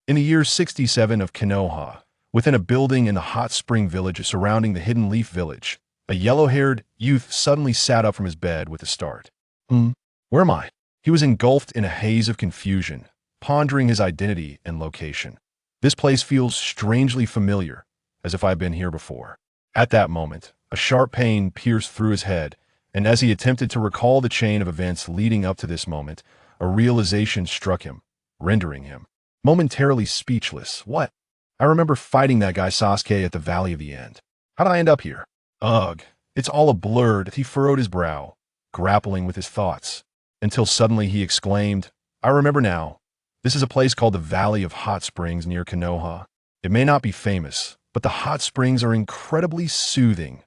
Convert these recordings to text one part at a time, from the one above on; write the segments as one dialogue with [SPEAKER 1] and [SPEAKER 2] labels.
[SPEAKER 1] In the year 67 of Konoha, within a building in the hot spring village surrounding the Hidden Leaf Village, a yellow-haired youth suddenly sat up from his bed with a start. Where am I? He was engulfed in a haze of confusion, pondering his identity and location. This place feels strangely familiar, as if I've been here before. At that moment, a sharp pain pierced through his head, and as he attempted to recall the chain of events leading up to this moment, a realization struck him, rendering him momentarily speechless. What? I remember fighting that guy Sasuke at the Valley of the End. How did I end up here? Ugh, it's all a blur. He furrowed his brow, grappling with his thoughts, until suddenly he exclaimed, I remember now. This is a place called the Valley of Hot Springs near Konoha. It may not be famous, but the hot springs are incredibly soothing.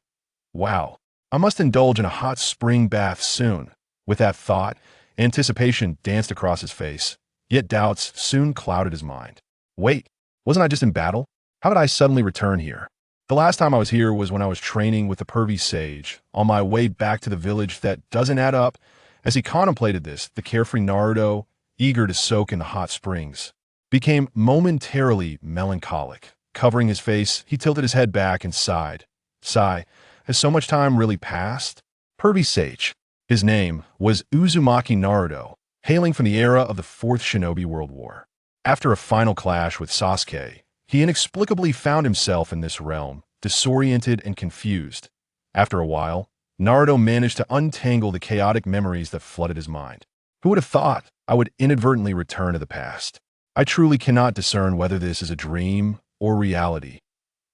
[SPEAKER 1] Wow, I must indulge in a hot spring bath soon. With that thought, anticipation danced across his face, yet doubts soon clouded his mind. Wait, wasn't I just in battle? How did I suddenly return here? The last time I was here was when I was training with the pervy sage, on my way back to the village. That doesn't add up. As he contemplated this, the carefree Naruto, eager to soak in the hot springs, became momentarily melancholic. Covering his face, he tilted his head back and sighed. Sigh, has so much time really passed? Pervy sage. His name was Uzumaki Naruto, hailing from the era of the Fourth Shinobi World War. After a final clash with Sasuke, he inexplicably found himself in this realm, disoriented and confused. After a while, Naruto managed to untangle the chaotic memories that flooded his mind. Who would have thought I would inadvertently return to the past? I truly cannot discern whether this is a dream or reality.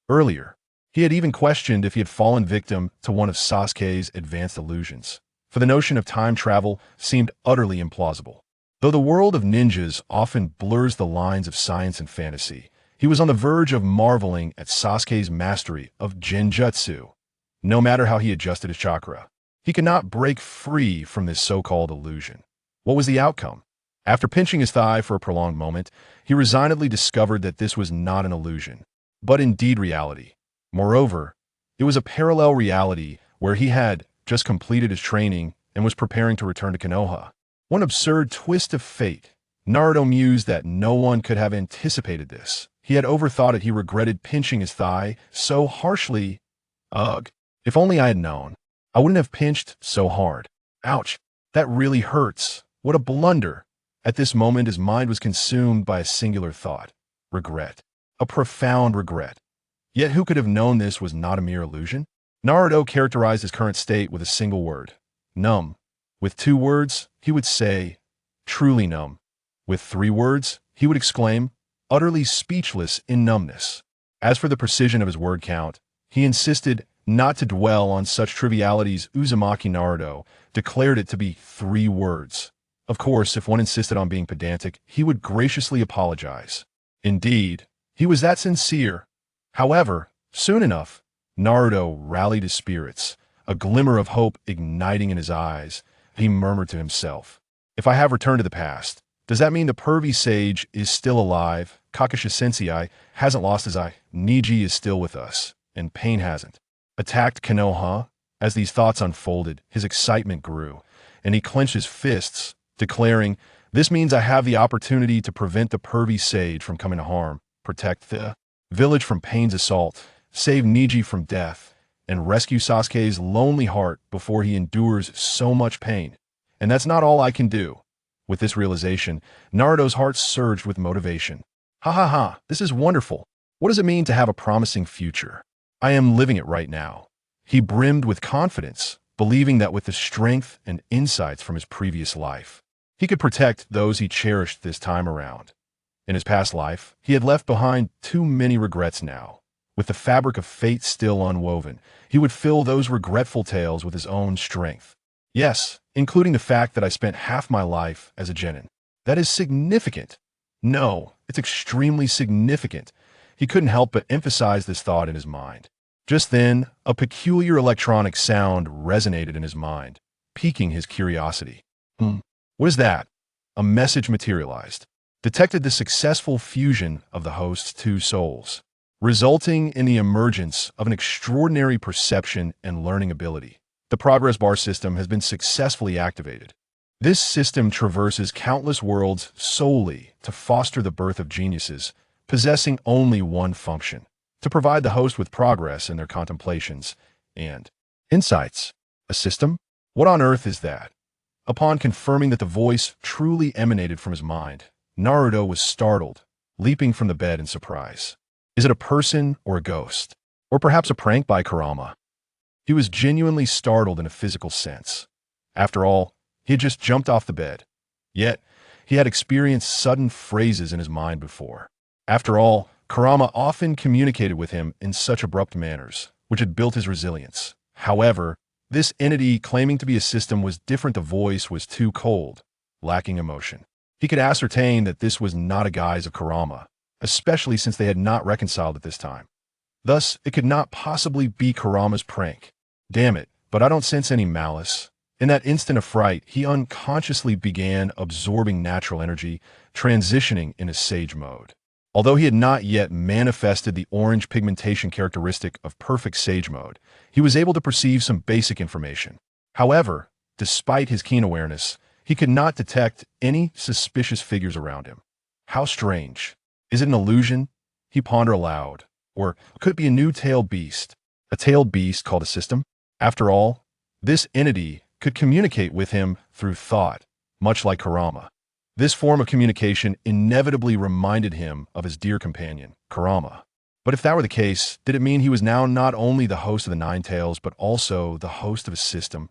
[SPEAKER 1] Earlier, he had even questioned if he had fallen victim to one of Sasuke's advanced illusions, for the notion of time travel seemed utterly implausible. Though the world of ninjas often blurs the lines of science and fantasy, he was on the verge of marveling at Sasuke's mastery of genjutsu. No matter how he adjusted his chakra, he could not break free from this so-called illusion. What was the outcome? After pinching his thigh for a prolonged moment, he resignedly discovered that this was not an illusion, but indeed reality. Moreover, it was a parallel reality where he had just completed his training and was preparing to return to Konoha. One absurd twist of fate. Naruto mused that no one could have anticipated this. He had overthought it. He regretted pinching his thigh so harshly. Ugh, if only I had known. I wouldn't have pinched so hard. Ouch, that really hurts. What a blunder. At this moment, his mind was consumed by a singular thought. Regret. A profound regret. Yet who could have known this was not a mere illusion? Naruto characterized his current state with a single word. Numb. With 2 words, he would say, truly numb. With 3 words, he would exclaim, utterly speechless in numbness. As for the precision of his word count, he insisted not to dwell on such trivialities. Uzumaki Naruto declared it to be 3 words. Of course, if one insisted on being pedantic, he would graciously apologize. Indeed, he was that sincere. However, soon enough, Naruto rallied his spirits, a glimmer of hope igniting in his eyes. He murmured to himself, if I have returned to the past, does that mean the pervy sage is still alive? Kakashi Sensei hasn't lost his eye. Neji is still with us, and Pain hasn't attacked Konoha. As these thoughts unfolded, his excitement grew, and he clenched his fists, declaring, this means I have the opportunity to prevent the pervy sage from coming to harm, protect the village from Pain's assault, save Neji from death, and rescue Sasuke's lonely heart before he endures so much pain. And that's not all I can do. With this realization, Naruto's heart surged with motivation. Ha ha ha, this is wonderful. What does it mean to have a promising future? I am living it right now. He brimmed with confidence, believing that with the strength and insights from his previous life, he could protect those he cherished this time around. In his past life, he had left behind too many regrets now. With the fabric of fate still unwoven, he would fill those regretful tales with his own strength. Yes, including the fact that I spent half my life as a genin. That is significant. No, it's extremely significant. He couldn't help but emphasize this thought in his mind. Just then, a peculiar electronic sound resonated in his mind, piquing his curiosity. What is that? A message materialized, detected the successful fusion of the host's 2 souls, resulting in the emergence of an extraordinary perception and learning ability. The progress bar system has been successfully activated. This system traverses countless worlds solely to foster the birth of geniuses, possessing only one function: to provide the host with progress in their contemplations and insights. A system? What on earth is that? Upon confirming that the voice truly emanated from his mind, Naruto was startled, leaping from the bed in surprise. Is it a person or a ghost? Or perhaps a prank by Kurama? He was genuinely startled in a physical sense. After all, he had just jumped off the bed. Yet, he had experienced sudden phrases in his mind before. After all, Kurama often communicated with him in such abrupt manners, which had built his resilience. However, this entity claiming to be a system was different. The voice was too cold, lacking emotion. He could ascertain that this was not a guise of Kurama, especially since they had not reconciled at this time. Thus, it could not possibly be Kurama's prank. Damn it, but I don't sense any malice. In that instant of fright, he unconsciously began absorbing natural energy, transitioning into sage mode. Although he had not yet manifested the orange pigmentation characteristic of perfect sage mode, he was able to perceive some basic information. However, despite his keen awareness, he could not detect any suspicious figures around him. How strange. Is it an illusion? He pondered aloud. Or could it be a new tailed beast? A tailed beast called a system? After all, this entity could communicate with him through thought, much like Kurama. This form of communication inevitably reminded him of his dear companion, Kurama. But if that were the case, did it mean he was now not only the host of the Nine Tails, but also the host of a system?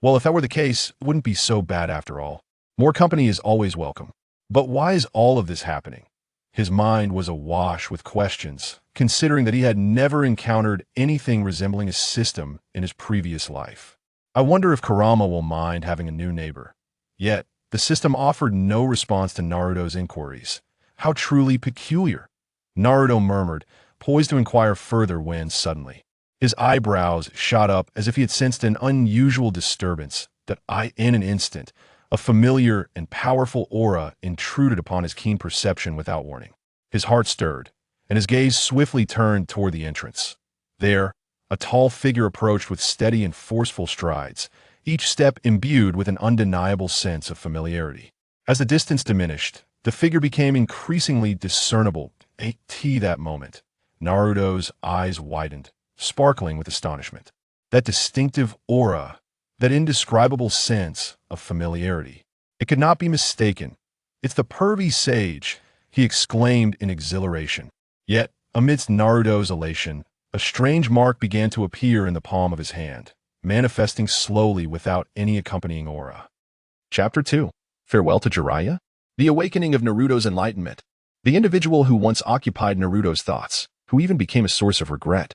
[SPEAKER 1] Well, if that were the case, it wouldn't be so bad after all. More company is always welcome. But why is all of this happening? His mind was awash with questions, considering that he had never encountered anything resembling a system in his previous life. I wonder if Kurama will mind having a new neighbor. Yet, the system offered no response to Naruto's inquiries. How truly peculiar! Naruto murmured, poised to inquire further when, suddenly, his eyebrows shot up as if he had sensed an unusual disturbance that in an instant, a familiar and powerful aura intruded upon his keen perception without warning. His heart stirred, and his gaze swiftly turned toward the entrance. There, a tall figure approached with steady and forceful strides, each step imbued with an undeniable sense of familiarity. As the distance diminished, the figure became increasingly discernible. At that moment, Naruto's eyes widened, sparkling with astonishment. That distinctive aura, that indescribable sense of familiarity. It could not be mistaken. It's the pervy sage, he exclaimed in exhilaration. Yet, amidst Naruto's elation, a strange mark began to appear in the palm of his hand, manifesting slowly without any accompanying aura. Chapter 2. Farewell to Jiraiya? The awakening of Naruto's enlightenment. The individual who once occupied Naruto's thoughts, who even became a source of regret,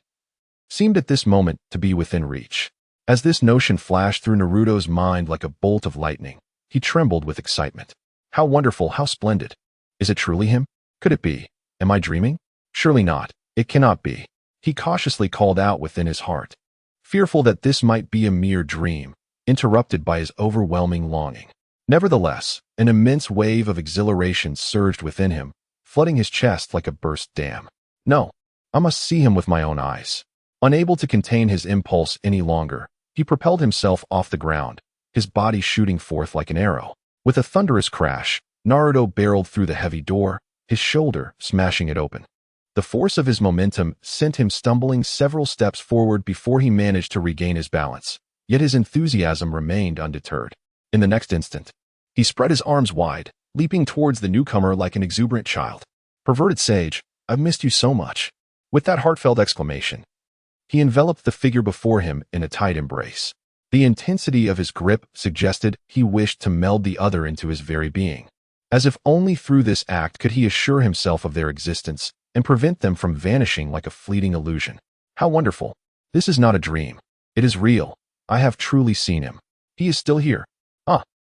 [SPEAKER 1] seemed at this moment to be within reach. As this notion flashed through Naruto's mind like a bolt of lightning, he trembled with excitement. How wonderful, how splendid. Is it truly him? Could it be? Am I dreaming? Surely not. It cannot be. He cautiously called out within his heart, fearful that this might be a mere dream, interrupted by his overwhelming longing. Nevertheless, an immense wave of exhilaration surged within him, flooding his chest like a burst dam. No, I must see him with my own eyes. Unable to contain his impulse any longer, he propelled himself off the ground, his body shooting forth like an arrow. With a thunderous crash, Naruto barreled through the heavy door, his shoulder smashing it open. The force of his momentum sent him stumbling several steps forward before he managed to regain his balance, yet his enthusiasm remained undeterred. In the next instant, he spread his arms wide, leaping towards the newcomer like an exuberant child. Perverted sage, I've missed you so much. With that heartfelt exclamation, he enveloped the figure before him in a tight embrace. The intensity of his grip suggested he wished to meld the other into his very being. As if only through this act could he assure himself of their existence and prevent them from vanishing like a fleeting illusion. How wonderful. This is not a dream. It is real. I have truly seen him. He is still here.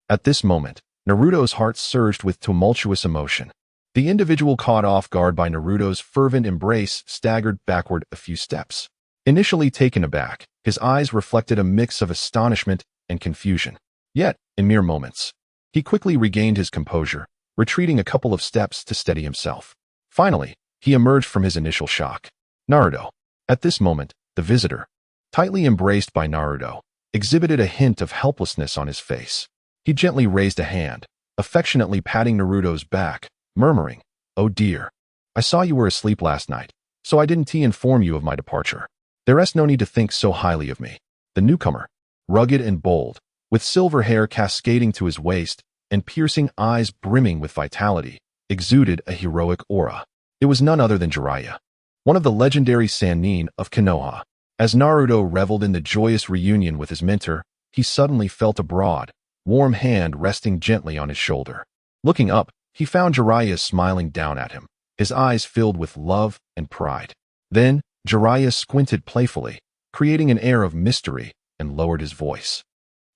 [SPEAKER 1] At this moment, Naruto's heart surged with tumultuous emotion. The individual caught off guard by Naruto's fervent embrace staggered backward a few steps. Initially taken aback, his eyes reflected a mix of astonishment and confusion. Yet, in mere moments, he quickly regained his composure, retreating a couple of steps to steady himself. Finally, he emerged from his initial shock. Naruto. At this moment, the visitor, tightly embraced by Naruto, exhibited a hint of helplessness on his face. He gently raised a hand, affectionately patting Naruto's back, murmuring, "Oh dear. I saw you were asleep last night, so I didn't inform you of my departure. There's no need to think so highly of me." The newcomer, rugged and bold, with silver hair cascading to his waist and piercing eyes brimming with vitality, exuded a heroic aura. It was none other than Jiraiya, one of the legendary Sannin of Konoha. As Naruto reveled in the joyous reunion with his mentor, he suddenly felt a broad, warm hand resting gently on his shoulder. Looking up, he found Jiraiya smiling down at him, his eyes filled with love and pride. Then, Jiraiya squinted playfully, creating an air of mystery, and lowered his voice,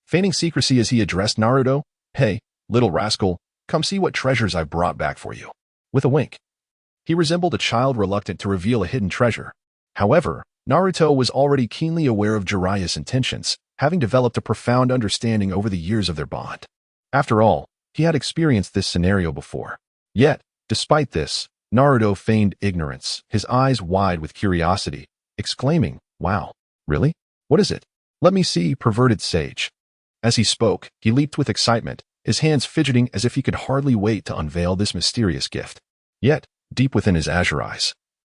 [SPEAKER 1] feigning secrecy as he addressed Naruto. "Hey, little rascal, come see what treasures I've brought back for you." With a wink, he resembled a child reluctant to reveal a hidden treasure. However, Naruto was already keenly aware of Jiraiya's intentions, having developed a profound understanding over the years of their bond. After all, he had experienced this scenario before. Yet, despite this, Naruto feigned ignorance, his eyes wide with curiosity, exclaiming, "Wow, really? What is it? Let me see, perverted sage." As he spoke, he leaped with excitement, his hands fidgeting as if he could hardly wait to unveil this mysterious gift. Yet, deep within his azure eyes,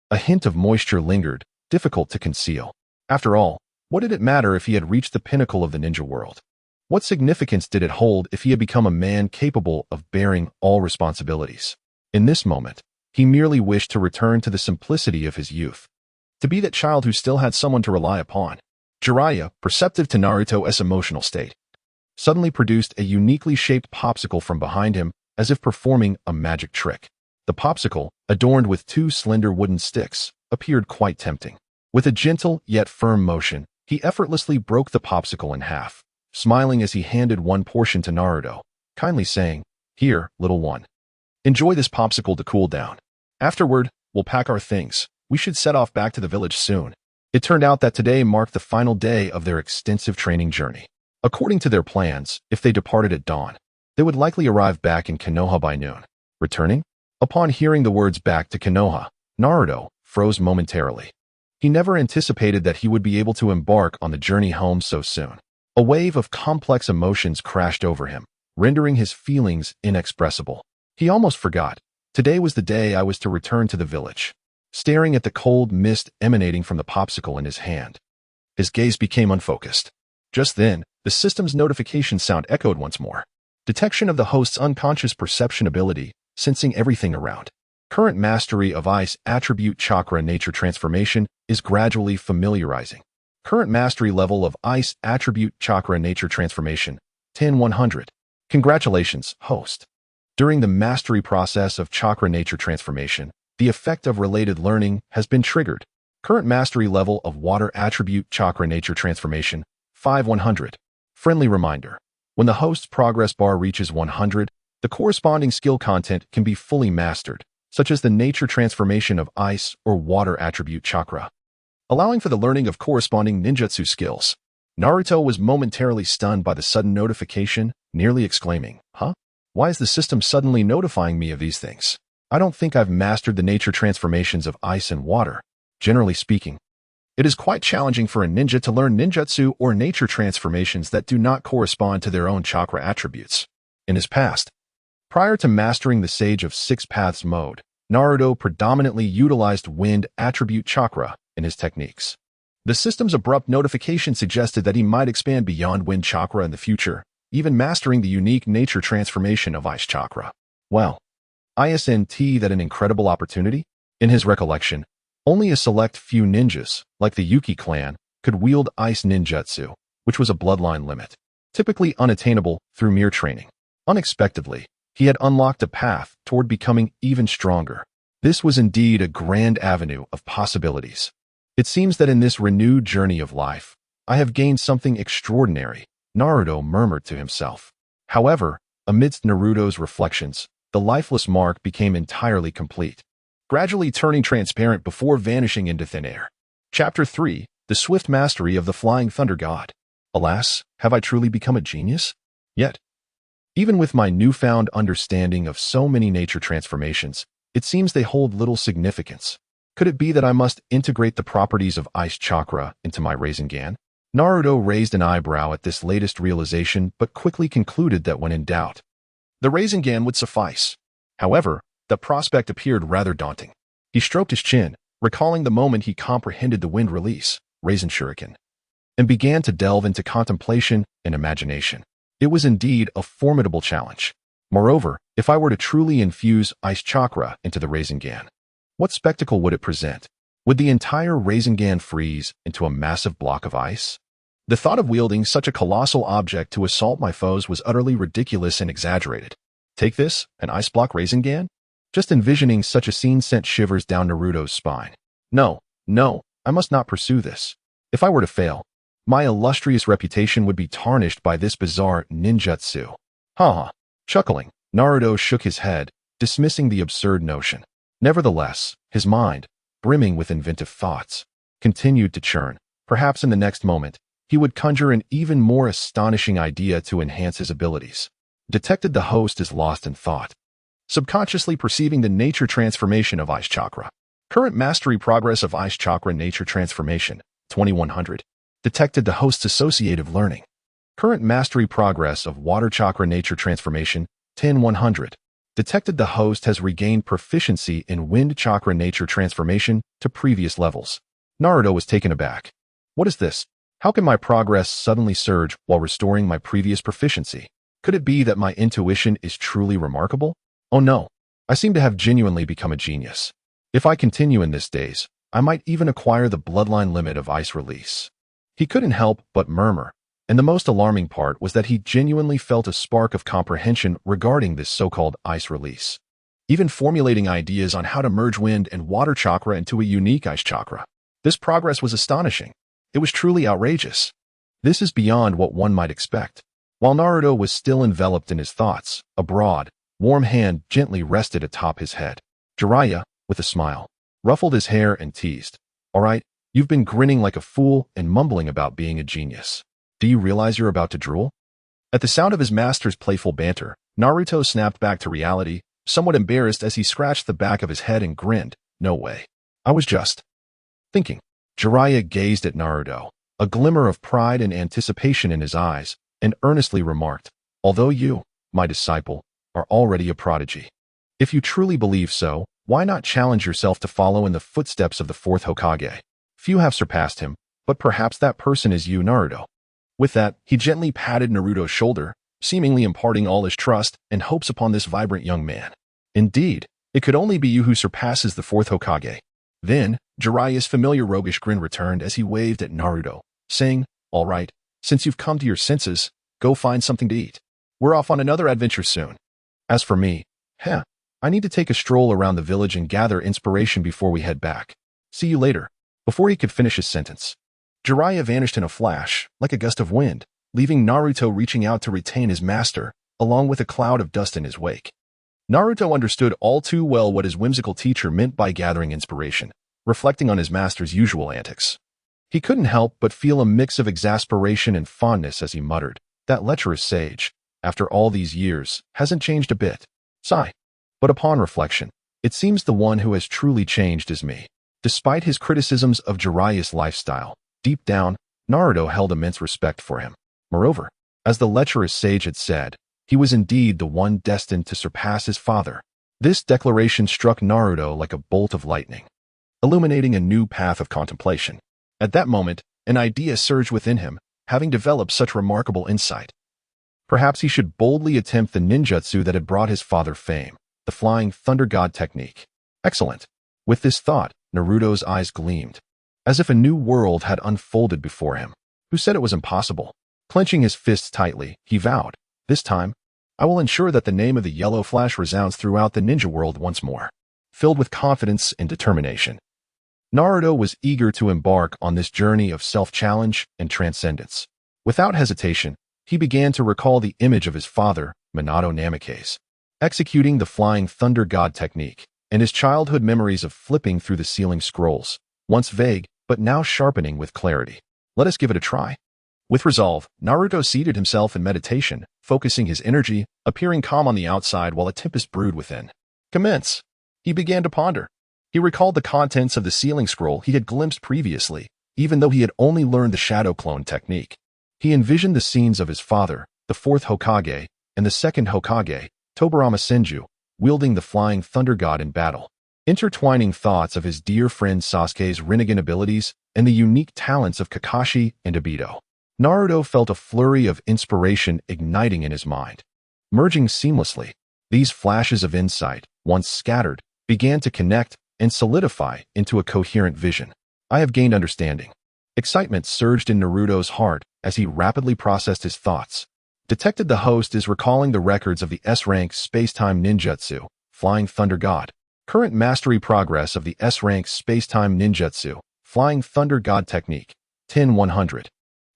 [SPEAKER 1] a hint of moisture lingered, difficult to conceal. After all, what did it matter if he had reached the pinnacle of the ninja world? What significance did it hold if he had become a man capable of bearing all responsibilities? In this moment, he merely wished to return to the simplicity of his youth, to be that child who still had someone to rely upon. Jiraiya, perceptive to Naruto's emotional state, suddenly produced a uniquely shaped popsicle from behind him, as if performing a magic trick. The popsicle, adorned with two slender wooden sticks, appeared quite tempting. With a gentle yet firm motion, he effortlessly broke the popsicle in half, smiling as he handed one portion to Naruto, kindly saying, "Here, little one. Enjoy this popsicle to cool down. Afterward, we'll pack our things. We should set off back to the village soon." It turned out that today marked the final day of their extensive training journey. According to their plans, if they departed at dawn, they would likely arrive back in Konoha by noon. Returning? Upon hearing the words "back to Konoha," Naruto froze momentarily. He never anticipated that he would be able to embark on the journey home so soon. A wave of complex emotions crashed over him, rendering his feelings inexpressible. He almost forgot. Today was the day I was to return to the village. Staring at the cold mist emanating from the popsicle in his hand, his gaze became unfocused. Just then, the system's notification sound echoed once more. Detection of the host's unconscious perception ability, sensing everything around. Current mastery of Ice Attribute Chakra Nature Transformation is gradually familiarizing. Current mastery level of Ice Attribute Chakra Nature Transformation, 10-100. Congratulations, host. During the mastery process of Chakra Nature Transformation, the effect of related learning has been triggered. Current mastery level of Water Attribute Chakra Nature Transformation, 5-100. Friendly reminder. When the host's progress bar reaches 100, the corresponding skill content can be fully mastered, such as the nature transformation of Ice or Water Attribute Chakra, allowing for the learning of corresponding ninjutsu skills. Naruto was momentarily stunned by the sudden notification, nearly exclaiming, "Huh? Why is the system suddenly notifying me of these things? I don't think I've mastered the nature transformations of ice and water." Generally speaking, it is quite challenging for a ninja to learn ninjutsu or nature transformations that do not correspond to their own chakra attributes. In his past, prior to mastering the Sage of Six Paths mode, Naruto predominantly utilized wind attribute chakra in his techniques. The system's abrupt notification suggested that he might expand beyond wind chakra in the future, even mastering the unique nature transformation of ice chakra. Well, isn't that an incredible opportunity? In his recollection, only a select few ninjas, like the Yuki clan, could wield ice ninjutsu, which was a bloodline limit, typically unattainable through mere training. Unexpectedly, he had unlocked a path toward becoming even stronger. This was indeed a grand avenue of possibilities. It seems that in this renewed journey of life, I have gained something extraordinary, Naruto murmured to himself. However, amidst Naruto's reflections, the lifeless mark became entirely complete, gradually turning transparent before vanishing into thin air. Chapter 3, The Swift Mastery of the Flying Thunder God. Alas, have I truly become a genius? Yet, even with my newfound understanding of so many nature transformations, it seems they hold little significance. Could it be that I must integrate the properties of ice chakra into my Rasengan? Naruto raised an eyebrow at this latest realization but quickly concluded that when in doubt, the Rasengan would suffice. However, the prospect appeared rather daunting. He stroked his chin, recalling the moment he comprehended the wind release, Rasen Shuriken, and began to delve into contemplation and imagination. It was indeed a formidable challenge. Moreover, if I were to truly infuse ice chakra into the Rasengan, what spectacle would it present? Would the entire Rasengan freeze into a massive block of ice? The thought of wielding such a colossal object to assault my foes was utterly ridiculous and exaggerated. Take this, an ice block Rasengan? Just envisioning such a scene sent shivers down Naruto's spine. No, I must not pursue this. If I were to fail, my illustrious reputation would be tarnished by this bizarre ninjutsu. Chuckling, Naruto shook his head, dismissing the absurd notion. Nevertheless, his mind, brimming with inventive thoughts, continued to churn. Perhaps in the next moment, he would conjure an even more astonishing idea to enhance his abilities. Detected the host is lost in thought, subconsciously perceiving the nature transformation of Ice Chakra. Current mastery progress of Ice Chakra nature transformation, 2100. Detected the host's associative learning. Current mastery progress of Water Chakra nature transformation, 10100. Detected the host has regained proficiency in Wind Chakra nature transformation to previous levels. Naruto was taken aback. What is this? How can my progress suddenly surge while restoring my previous proficiency? Could it be that my intuition is truly remarkable? Oh no, I seem to have genuinely become a genius. If I continue in this daze, I might even acquire the bloodline limit of ice release. He couldn't help but murmur, and the most alarming part was that he genuinely felt a spark of comprehension regarding this so-called ice release. Even formulating ideas on how to merge wind and water chakra into a unique ice chakra. This progress was astonishing. It was truly outrageous. This is beyond what one might expect. While Naruto was still enveloped in his thoughts, a broad, warm hand gently rested atop his head. Jiraiya, with a smile, ruffled his hair and teased. All right, you've been grinning like a fool and mumbling about being a genius. Do you realize you're about to drool? At the sound of his master's playful banter, Naruto snapped back to reality, somewhat embarrassed as he scratched the back of his head and grinned. No way. I was just thinking. Jiraiya gazed at Naruto, a glimmer of pride and anticipation in his eyes, and earnestly remarked, although you, my disciple, are already a prodigy. If you truly believe so, why not challenge yourself to follow in the footsteps of the fourth Hokage? Few have surpassed him, but perhaps that person is you, Naruto. With that, he gently patted Naruto's shoulder, seemingly imparting all his trust and hopes upon this vibrant young man. Indeed, it could only be you who surpasses the fourth Hokage. Then, Jiraiya's familiar roguish grin returned as he waved at Naruto, saying, all right, since you've come to your senses, go find something to eat. We're off on another adventure soon. As for me, I need to take a stroll around the village and gather inspiration before we head back. See you later. Before he could finish his sentence, Jiraiya vanished in a flash, like a gust of wind, leaving Naruto reaching out to retain his master, along with a cloud of dust in his wake. Naruto understood all too well what his whimsical teacher meant by gathering inspiration, reflecting on his master's usual antics. He couldn't help but feel a mix of exasperation and fondness as he muttered, that lecherous sage, after all these years, hasn't changed a bit. Sigh. But upon reflection, it seems the one who has truly changed is me. Despite his criticisms of Jiraiya's lifestyle, deep down, Naruto held immense respect for him. Moreover, as the lecherous sage had said, he was indeed the one destined to surpass his father. This declaration struck Naruto like a bolt of lightning, illuminating a new path of contemplation. At that moment, an idea surged within him, having developed such remarkable insight. Perhaps he should boldly attempt the ninjutsu that had brought his father fame, the Flying Thunder God technique. Excellent. With this thought, Naruto's eyes gleamed, as if a new world had unfolded before him. Who said it was impossible? Clenching his fists tightly, he vowed, this time, I will ensure that the name of the Yellow Flash resounds throughout the ninja world once more. Filled with confidence and determination, Naruto was eager to embark on this journey of self-challenge and transcendence. Without hesitation, he began to recall the image of his father, Minato Namikaze, executing the Flying Thunder God technique, and his childhood memories of flipping through the ceiling scrolls, once vague, but now sharpening with clarity. Let us give it a try. With resolve, Naruto seated himself in meditation, focusing his energy, appearing calm on the outside while a tempest brewed within. Commence. He began to ponder. He recalled the contents of the ceiling scroll he had glimpsed previously, even though he had only learned the shadow clone technique. He envisioned the scenes of his father, the fourth Hokage, and the second Hokage, Tobirama Senju, wielding the flying thunder god in battle. Intertwining thoughts of his dear friend Sasuke's Rinnegan abilities and the unique talents of Kakashi and Obito, Naruto felt a flurry of inspiration igniting in his mind. Merging seamlessly, these flashes of insight, once scattered, began to connect and solidify into a coherent vision. I have gained understanding. Excitement surged in Naruto's heart as he rapidly processed his thoughts. Detected the host is recalling the records of the S-rank space-time ninjutsu, Flying Thunder God. Current mastery progress of the S-rank space-time ninjutsu, Flying Thunder God technique, 10-100.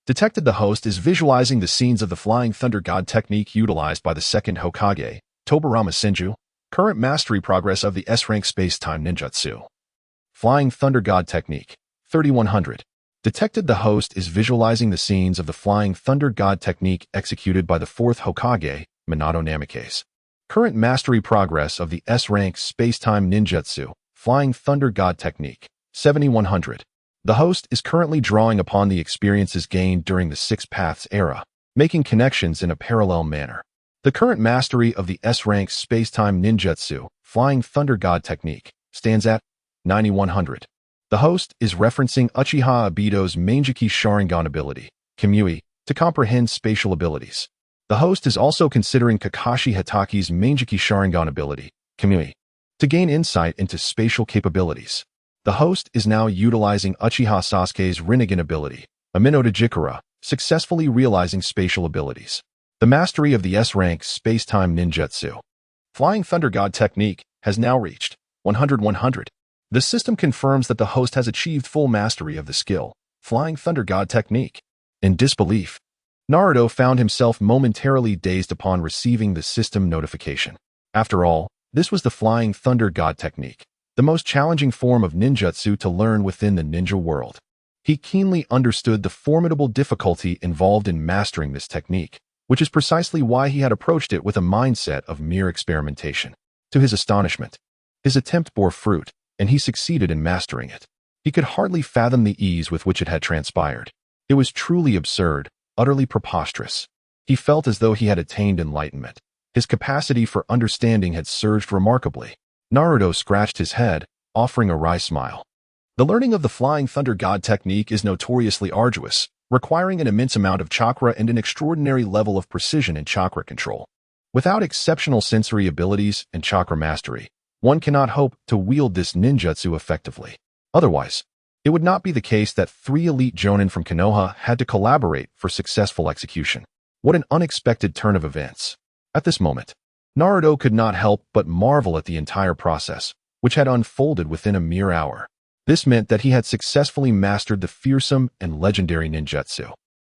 [SPEAKER 1] Detected the host is visualizing the scenes of the Flying Thunder God technique utilized by the second Hokage, Tobirama Senju. Current mastery progress of the S-rank space-time ninjutsu, Flying Thunder God technique, 3100. Detected the host is visualizing the scenes of the Flying Thunder God technique executed by the fourth Hokage, Minato Namikaze. Current mastery progress of the S-rank space-time ninjutsu, Flying Thunder God technique, 7100. The host is currently drawing upon the experiences gained during the Six Paths era, making connections in a parallel manner. The current mastery of the S-rank space-time ninjutsu, Flying Thunder God technique, stands at 9100. The host is referencing Uchiha Obito's Manjiki Sharingan ability, Kamui, to comprehend spatial abilities. The host is also considering Kakashi Hitaki's Manjiki Sharingan ability, Kamui, to gain insight into spatial capabilities. The host is now utilizing Uchiha Sasuke's Rinnegan ability, Amino Jikara, successfully realizing spatial abilities. The mastery of the S-rank space-time ninjutsu, Flying Thunder God technique, has now reached 100-100. The system confirms that the host has achieved full mastery of the skill, Flying Thunder God technique. In disbelief, Naruto found himself momentarily dazed upon receiving the system notification. After all, this was the Flying Thunder God technique, the most challenging form of ninjutsu to learn within the ninja world. He keenly understood the formidable difficulty involved in mastering this technique, which is precisely why he had approached it with a mindset of mere experimentation. To his astonishment, his attempt bore fruit, and he succeeded in mastering it. He could hardly fathom the ease with which it had transpired. It was truly absurd, utterly preposterous. He felt as though he had attained enlightenment. His capacity for understanding had surged remarkably. Naruto scratched his head, offering a wry smile. The learning of the Flying Thunder God technique is notoriously arduous, requiring an immense amount of chakra and an extraordinary level of precision in chakra control. Without exceptional sensory abilities and chakra mastery, one cannot hope to wield this ninjutsu effectively. Otherwise, it would not be the case that 3 elite jonin from Konoha had to collaborate for successful execution. What an unexpected turn of events. At this moment, Naruto could not help but marvel at the entire process, which had unfolded within a mere hour. This meant that he had successfully mastered the fearsome and legendary ninjutsu,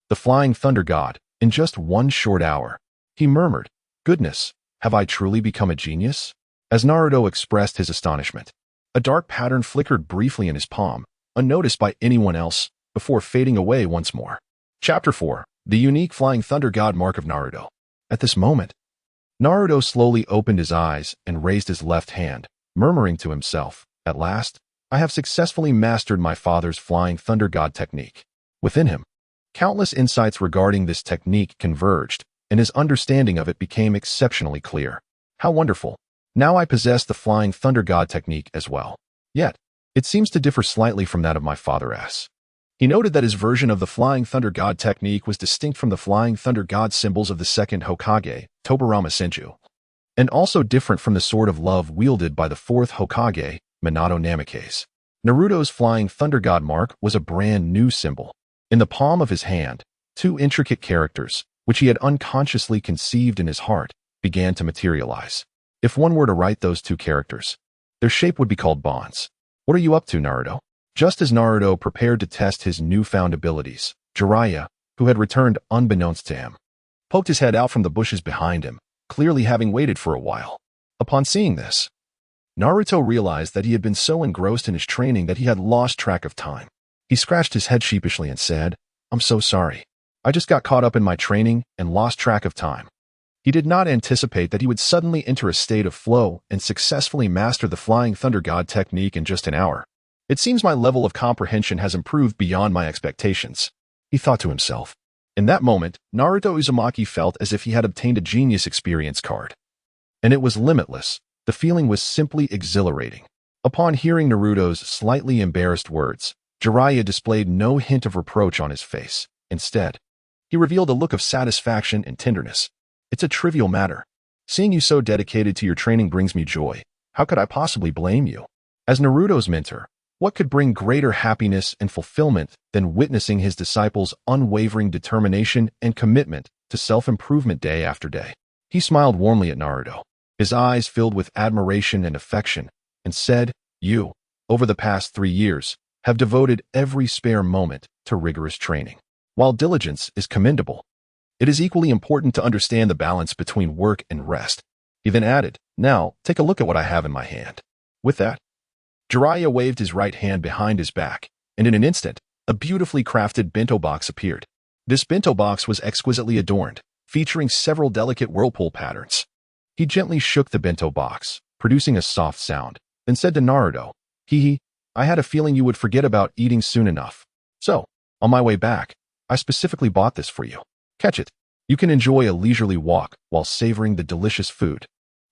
[SPEAKER 1] the Flying Thunder God, in just 1 short hour. He murmured, "Goodness, have I truly become a genius?" As Naruto expressed his astonishment, a dark pattern flickered briefly in his palm, unnoticed by anyone else, before fading away once more. Chapter 4. The Unique Flying Thunder God Mark of Naruto. At this moment, Naruto slowly opened his eyes and raised his left hand, murmuring to himself, "At last, I have successfully mastered my father's Flying Thunder God technique." Within him, countless insights regarding this technique converged, and his understanding of it became exceptionally clear. How wonderful! Now I possess the Flying Thunder God technique as well. Yet, it seems to differ slightly from that of my father. He noted that his version of the Flying Thunder God technique was distinct from the Flying Thunder God symbols of the second Hokage, Tobirama Senju, and also different from the Sword of Love wielded by the fourth Hokage, Minato Namikaze. Naruto's Flying Thunder God mark was a brand new symbol. In the palm of his hand, 2 intricate characters, which he had unconsciously conceived in his heart, began to materialize. If one were to write those 2 characters, their shape would be called bonds. "What are you up to, Naruto?" Just as Naruto prepared to test his newfound abilities, Jiraiya, who had returned unbeknownst to him, poked his head out from the bushes behind him, clearly having waited for a while. Upon seeing this, Naruto realized that he had been so engrossed in his training that he had lost track of time. He scratched his head sheepishly and said, "I'm so sorry. I just got caught up in my training and lost track of time." He did not anticipate that he would suddenly enter a state of flow and successfully master the Flying Thunder God technique in just an hour. It seems my level of comprehension has improved beyond my expectations, he thought to himself. In that moment, Naruto Uzumaki felt as if he had obtained a genius experience card. And it was limitless. The feeling was simply exhilarating. Upon hearing Naruto's slightly embarrassed words, Jiraiya displayed no hint of reproach on his face. Instead, he revealed a look of satisfaction and tenderness. It's a trivial matter. Seeing you so dedicated to your training brings me joy. How could I possibly blame you? As Naruto's mentor, what could bring greater happiness and fulfillment than witnessing his disciples' unwavering determination and commitment to self-improvement day after day? He smiled warmly at Naruto, his eyes filled with admiration and affection, and said, "You, over the past 3 years, have devoted every spare moment to rigorous training. While diligence is commendable, it is equally important to understand the balance between work and rest." He then added, "Now, take a look at what I have in my hand." With that, Jiraiya waved his right hand behind his back, and in an instant, a beautifully crafted bento box appeared. This bento box was exquisitely adorned, featuring several delicate whirlpool patterns. He gently shook the bento box, producing a soft sound, then said to Naruto, "Hee, I had a feeling you would forget about eating soon enough. So, on my way back, I specifically bought this for you. Catch it. You can enjoy a leisurely walk while savoring the delicious food.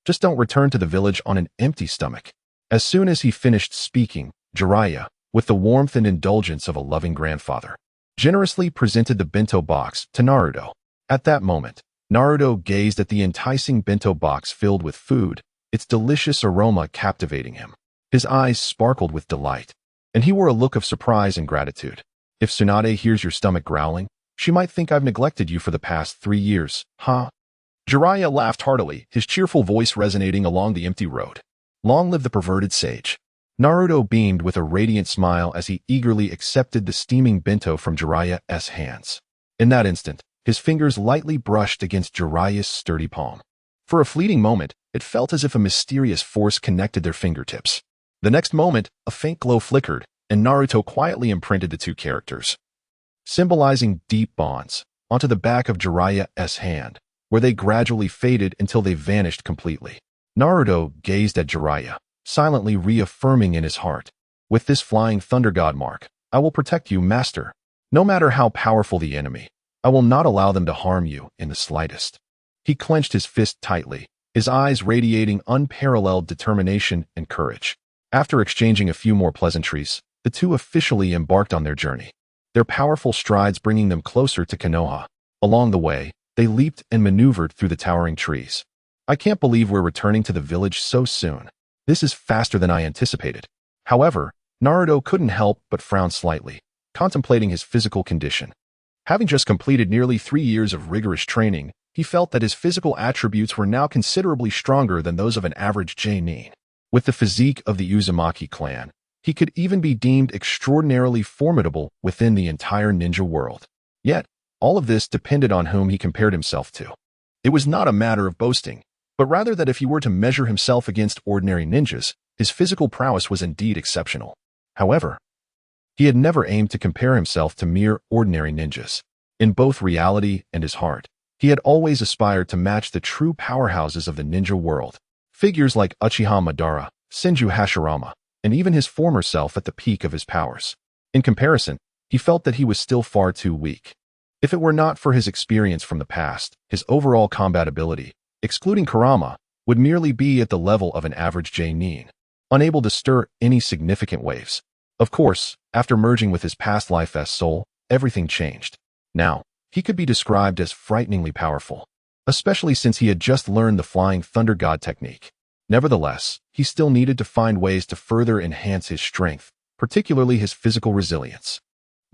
[SPEAKER 1] Just don't return to the village on an empty stomach." As soon as he finished speaking, Jiraiya, with the warmth and indulgence of a loving grandfather, generously presented the bento box to Naruto. At that moment, Naruto gazed at the enticing bento box filled with food, its delicious aroma captivating him. His eyes sparkled with delight, and he wore a look of surprise and gratitude. "If Tsunade hears your stomach growling, she might think I've neglected you for the past 3 years, huh?" Jiraiya laughed heartily, his cheerful voice resonating along the empty road. Long live the perverted sage. Naruto beamed with a radiant smile as he eagerly accepted the steaming bento from Jiraiya's hands. In that instant, his fingers lightly brushed against Jiraiya's sturdy palm. For a fleeting moment, it felt as if a mysterious force connected their fingertips. The next moment, a faint glow flickered, and Naruto quietly imprinted the two characters, symbolizing deep bonds, onto the back of Jiraiya's hand, where they gradually faded until they vanished completely. Naruto gazed at Jiraiya, silently reaffirming in his heart, "With this flying thunder god mark, I will protect you, master. No matter how powerful the enemy, I will not allow them to harm you in the slightest." He clenched his fist tightly, his eyes radiating unparalleled determination and courage. After exchanging a few more pleasantries, the two officially embarked on their journey, their powerful strides bringing them closer to Konoha. Along the way, they leaped and maneuvered through the towering trees. "I can't believe we're returning to the village so soon. This is faster than I anticipated." However, Naruto couldn't help but frown slightly, contemplating his physical condition. Having just completed nearly 3 years of rigorous training, he felt that his physical attributes were now considerably stronger than those of an average Jonin. With the physique of the Uzumaki clan, he could even be deemed extraordinarily formidable within the entire ninja world. Yet, all of this depended on whom he compared himself to. It was not a matter of boasting, but rather that if he were to measure himself against ordinary ninjas, his physical prowess was indeed exceptional. However, he had never aimed to compare himself to mere ordinary ninjas. In both reality and his heart, he had always aspired to match the true powerhouses of the ninja world. Figures like Uchiha Madara, Senju Hashirama, and even his former self at the peak of his powers. In comparison, he felt that he was still far too weak. If it were not for his experience from the past, his overall combat ability, excluding Kurama, would merely be at the level of an average Jonin, unable to stir any significant waves. Of course, after merging with his past life as soul, everything changed. Now, he could be described as frighteningly powerful, especially since he had just learned the Flying Thunder God technique. Nevertheless, he still needed to find ways to further enhance his strength, particularly his physical resilience.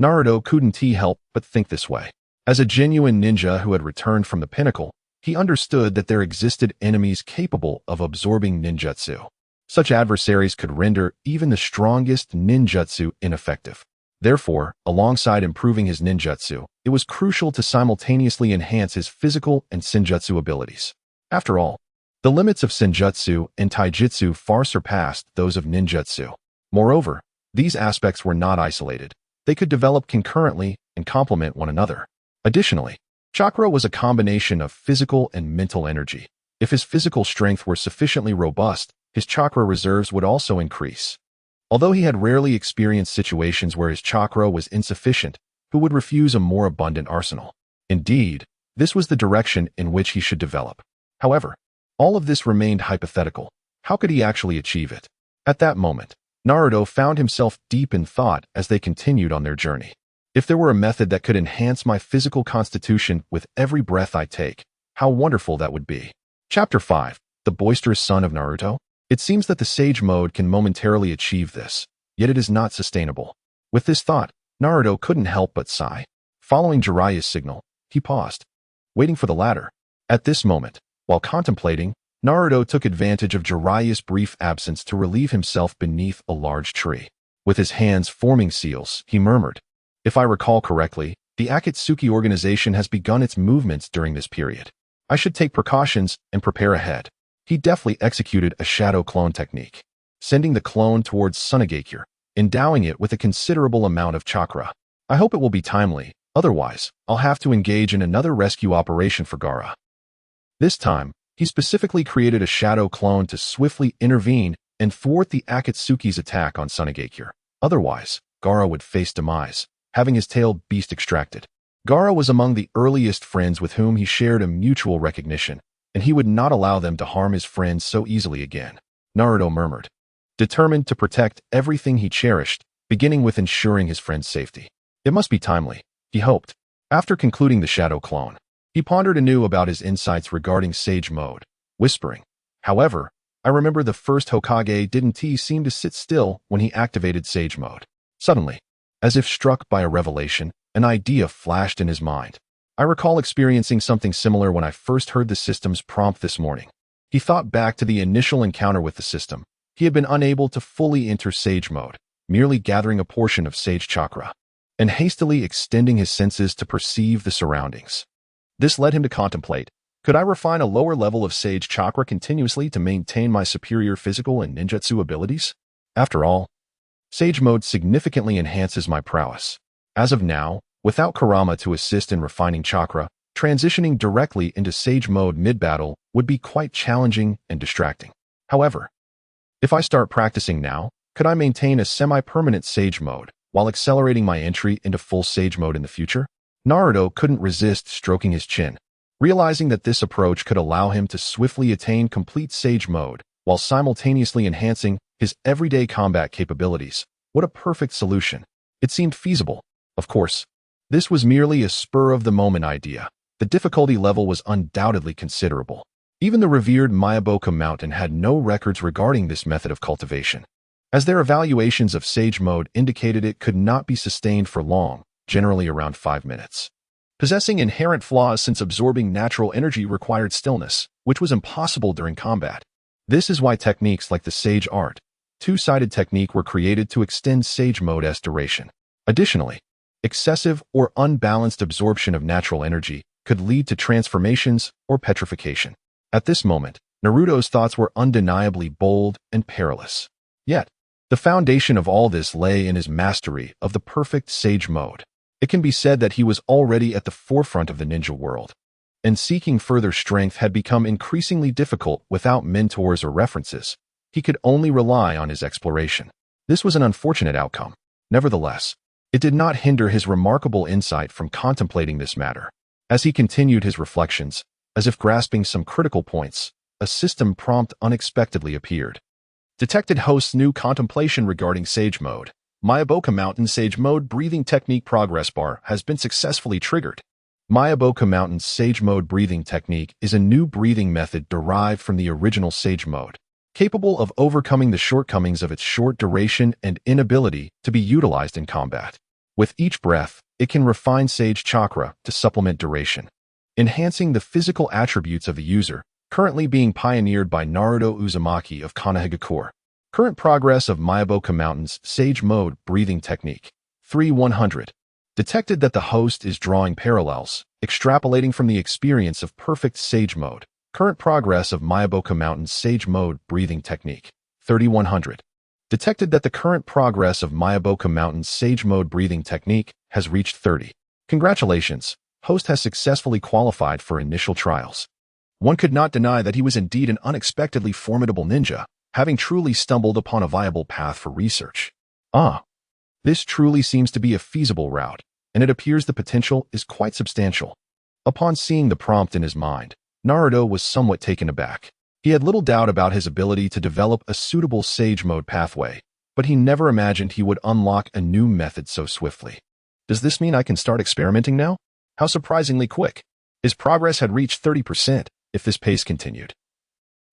[SPEAKER 1] Naruto couldn't help but think this way. As a genuine ninja who had returned from the pinnacle, he understood that there existed enemies capable of absorbing ninjutsu. Such adversaries could render even the strongest ninjutsu ineffective. Therefore, alongside improving his ninjutsu, it was crucial to simultaneously enhance his physical and senjutsu abilities. After all, the limits of senjutsu and taijutsu far surpassed those of ninjutsu. Moreover, these aspects were not isolated. They could develop concurrently and complement one another. Additionally, chakra was a combination of physical and mental energy. If his physical strength were sufficiently robust, his chakra reserves would also increase. Although he had rarely experienced situations where his chakra was insufficient, who would refuse a more abundant arsenal? Indeed, this was the direction in which he should develop. However, all of this remained hypothetical. How could he actually achieve it? At that moment, Naruto found himself deep in thought as they continued on their journey. If there were a method that could enhance my physical constitution with every breath I take, how wonderful that would be. Chapter 5. The Boisterous Son of Naruto? It seems that the Sage Mode can momentarily achieve this, yet it is not sustainable. With this thought, Naruto couldn't help but sigh. Following Jiraiya's signal, he paused, waiting for the latter. At this moment, while contemplating, Naruto took advantage of Jiraiya's brief absence to relieve himself beneath a large tree. With his hands forming seals, he murmured, "If I recall correctly, the Akatsuki organization has begun its movements during this period. I should take precautions and prepare ahead." He deftly executed a shadow clone technique, sending the clone towards Sunagakure, endowing it with a considerable amount of chakra. I hope it will be timely, otherwise, I'll have to engage in another rescue operation for Gaara. This time, he specifically created a shadow clone to swiftly intervene and thwart the Akatsuki's attack on Sunagakure. Otherwise, Gaara would face demise, having his tail beast extracted. Gaara was among the earliest friends with whom he shared a mutual recognition, and he would not allow them to harm his friends so easily again. Naruto murmured, determined to protect everything he cherished, beginning with ensuring his friend's safety. It must be timely, he hoped. After concluding the shadow clone, he pondered anew about his insights regarding Sage Mode, whispering, "However, I remember the first Hokage didn't seem to sit still when he activated Sage Mode." Suddenly, as if struck by a revelation, an idea flashed in his mind. "I recall experiencing something similar when I first heard the system's prompt this morning." He thought back to the initial encounter with the system. He had been unable to fully enter Sage Mode, merely gathering a portion of Sage Chakra, and hastily extending his senses to perceive the surroundings. This led him to contemplate, could I refine a lower level of Sage Chakra continuously to maintain my superior physical and ninjutsu abilities? After all, Sage Mode significantly enhances my prowess. As of now, without Kurama to assist in refining chakra, transitioning directly into Sage Mode mid-battle would be quite challenging and distracting. However, if I start practicing now, could I maintain a semi-permanent Sage Mode while accelerating my entry into full Sage Mode in the future? Naruto couldn't resist stroking his chin, realizing that this approach could allow him to swiftly attain complete Sage Mode while simultaneously enhancing his everyday combat capabilities. What a perfect solution. It seemed feasible. Of course, this was merely a spur-of-the-moment idea. The difficulty level was undoubtedly considerable. Even the revered Mayaboka Mountain had no records regarding this method of cultivation, as their evaluations of Sage Mode indicated it could not be sustained for long, generally around 5 minutes. Possessing inherent flaws since absorbing natural energy required stillness, which was impossible during combat. This is why techniques like the Sage Art, two-sided technique were created to extend Sage Mode's duration. Additionally, excessive or unbalanced absorption of natural energy could lead to transformations or petrification. At this moment, Naruto's thoughts were undeniably bold and perilous. Yet, the foundation of all this lay in his mastery of the perfect Sage Mode. It can be said that he was already at the forefront of the ninja world, and seeking further strength had become increasingly difficult without mentors or references. He could only rely on his exploration. This was an unfortunate outcome. Nevertheless, it did not hinder his remarkable insight from contemplating this matter. As he continued his reflections, as if grasping some critical points, a system prompt unexpectedly appeared. Detected host's new contemplation regarding Sage Mode. Mayaboka Mountain Sage Mode breathing technique progress bar has been successfully triggered. Mayaboka Mountain's Sage Mode breathing technique is a new breathing method derived from the original Sage Mode, capable of overcoming the shortcomings of its short duration and inability to be utilized in combat. With each breath, it can refine Sage Chakra to supplement duration, enhancing the physical attributes of the user, currently being pioneered by Naruto Uzumaki of Konoha. Current progress of Mayaboka Mountain's Sage Mode breathing technique. 3-100. Detected that the host is drawing parallels, extrapolating from the experience of perfect Sage Mode. Current progress of Mayaboka Mountain's Sage Mode breathing technique. 3-100. Detected that the current progress of Mayaboka Mountain's Sage Mode breathing technique has reached 30. Congratulations, host has successfully qualified for initial trials. One could not deny that he was indeed an unexpectedly formidable ninja, having truly stumbled upon a viable path for research. Ah, this truly seems to be a feasible route, and it appears the potential is quite substantial. Upon seeing the prompt in his mind, Naruto was somewhat taken aback. He had little doubt about his ability to develop a suitable Sage Mode pathway, but he never imagined he would unlock a new method so swiftly. Does this mean I can start experimenting now? How surprisingly quick. His progress had reached 30% if this pace continued.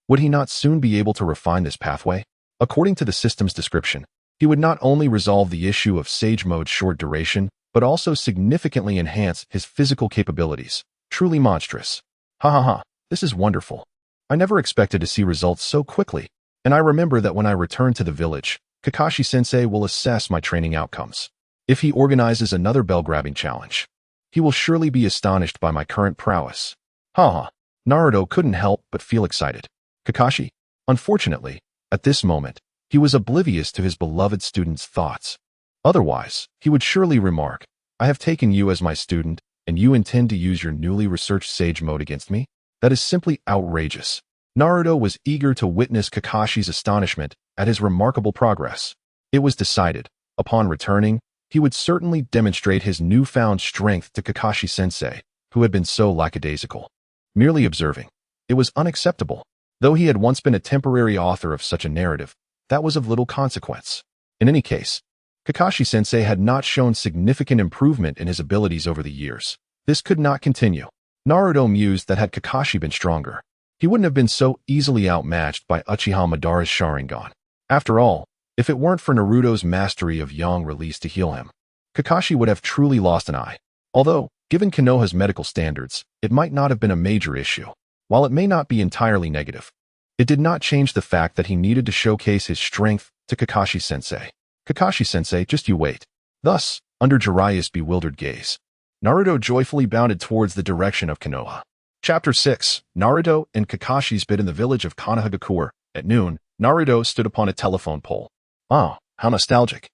[SPEAKER 1] Would he not soon be able to refine this pathway? According to the system's description, he would not only resolve the issue of Sage Mode's short duration, but also significantly enhance his physical capabilities. Truly monstrous. Ha ha ha, this is wonderful. I never expected to see results so quickly, and I remember that when I return to the village, Kakashi-sensei will assess my training outcomes. If he organizes another bell-grabbing challenge, he will surely be astonished by my current prowess. Ha ha, Naruto couldn't help but feel excited. Kakashi, unfortunately, at this moment, he was oblivious to his beloved student's thoughts. Otherwise, he would surely remark, I have taken you as my student, and you intend to use your newly researched Sage Mode against me? That is simply outrageous. Naruto was eager to witness Kakashi's astonishment at his remarkable progress. It was decided, upon returning, he would certainly demonstrate his newfound strength to Kakashi-sensei, who had been so lackadaisical. Merely observing, it was unacceptable. Though he had once been a temporary author of such a narrative, that was of little consequence. In any case, Kakashi-sensei had not shown significant improvement in his abilities over the years. This could not continue. Naruto mused that had Kakashi been stronger, he wouldn't have been so easily outmatched by Uchiha Madara's Sharingan. After all, if it weren't for Naruto's mastery of yang release to heal him, Kakashi would have truly lost an eye. Although, given Konoha's medical standards, it might not have been a major issue. While it may not be entirely negative, it did not change the fact that he needed to showcase his strength to Kakashi-sensei. Kakashi-sensei, just you wait. Thus, under Jiraiya's bewildered gaze, Naruto joyfully bounded towards the direction of Konoha. Chapter 6, Naruto and Kakashi's bid in the village of Konohagakure. At noon, Naruto stood upon a telephone pole. Ah, how nostalgic.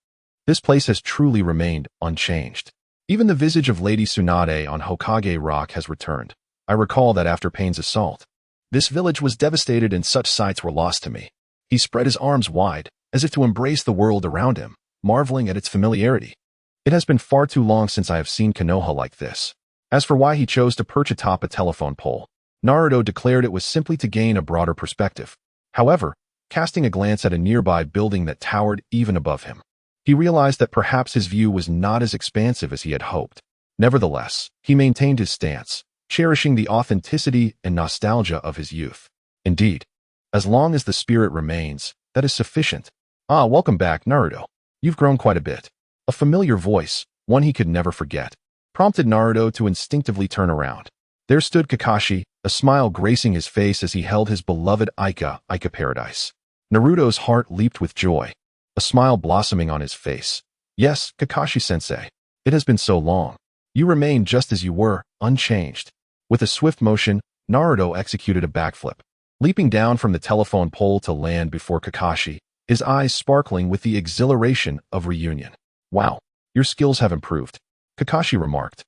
[SPEAKER 1] This place has truly remained unchanged. Even the visage of Lady Tsunade on Hokage Rock has returned. I recall that after Pain's assault, this village was devastated and such sights were lost to me. He spread his arms wide, as if to embrace the world around him, marveling at its familiarity. It has been far too long since I have seen Konoha like this. As for why he chose to perch atop a telephone pole, Naruto declared it was simply to gain a broader perspective. However, casting a glance at a nearby building that towered even above him, he realized that perhaps his view was not as expansive as he had hoped. Nevertheless, he maintained his stance, cherishing the authenticity and nostalgia of his youth. Indeed, as long as the spirit remains, that is sufficient. Ah, welcome back, Naruto. You've grown quite a bit. A familiar voice, one he could never forget, prompted Naruto to instinctively turn around. There stood Kakashi, a smile gracing his face as he held his beloved Ika Paradise. Naruto's heart leaped with joy, a smile blossoming on his face. Yes, Kakashi-sensei, it has been so long. You remain just as you were, unchanged. With a swift motion, Naruto executed a backflip, leaping down from the telephone pole to land before Kakashi, his eyes sparkling with the exhilaration of reunion. Wow, your skills have improved, Kakashi remarked,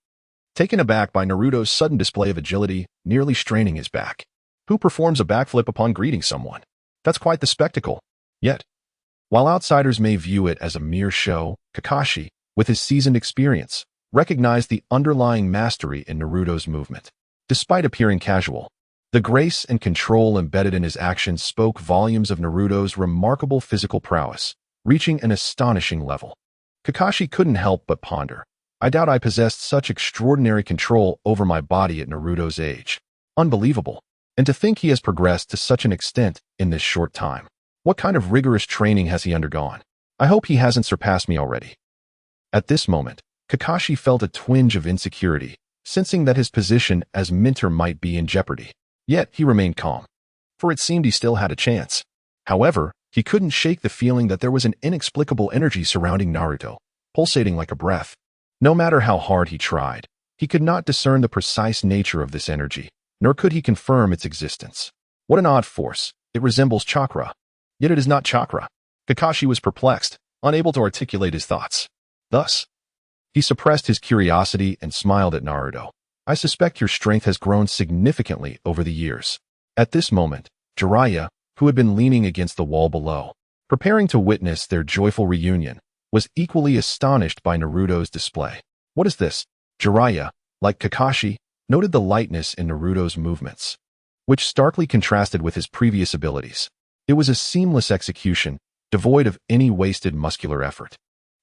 [SPEAKER 1] taken aback by Naruto's sudden display of agility, nearly straining his back. Who performs a backflip upon greeting someone? That's quite the spectacle. Yet, while outsiders may view it as a mere show, Kakashi, with his seasoned experience, recognized the underlying mastery in Naruto's movement. Despite appearing casual, the grace and control embedded in his actions spoke volumes of Naruto's remarkable physical prowess, reaching an astonishing level. Kakashi couldn't help but ponder. I doubt I possessed such extraordinary control over my body at Naruto's age. Unbelievable. And to think he has progressed to such an extent in this short time. What kind of rigorous training has he undergone? I hope he hasn't surpassed me already. At this moment, Kakashi felt a twinge of insecurity, sensing that his position as mentor might be in jeopardy. Yet he remained calm, for it seemed he still had a chance. However, he couldn't shake the feeling that there was an inexplicable energy surrounding Naruto, pulsating like a breath. No matter how hard he tried, he could not discern the precise nature of this energy, nor could he confirm its existence. What an odd force. It resembles chakra. Yet it is not chakra. Kakashi was perplexed, unable to articulate his thoughts. Thus, he suppressed his curiosity and smiled at Naruto. I suspect your strength has grown significantly over the years. At this moment, Jiraiya, who had been leaning against the wall below, preparing to witness their joyful reunion, was equally astonished by Naruto's display. What is this? Jiraiya, like Kakashi, noted the lightness in Naruto's movements, which starkly contrasted with his previous abilities. It was a seamless execution, devoid of any wasted muscular effort.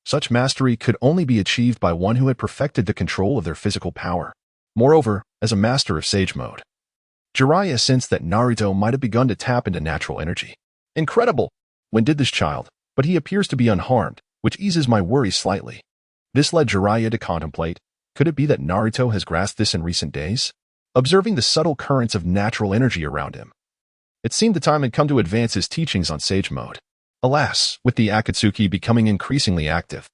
[SPEAKER 1] Such mastery could only be achieved by one who had perfected the control of their physical power. Moreover, as a master of Sage Mode, Jiraiya sensed that Naruto might have begun to tap into natural energy. Incredible! When did this child? But he appears to be unharmed, which eases my worries slightly. This led Jiraiya to contemplate, could it be that Naruto has grasped this in recent days? Observing the subtle currents of natural energy around him, it seemed the time had come to advance his teachings on Sage Mode. Alas, with the Akatsuki becoming increasingly active,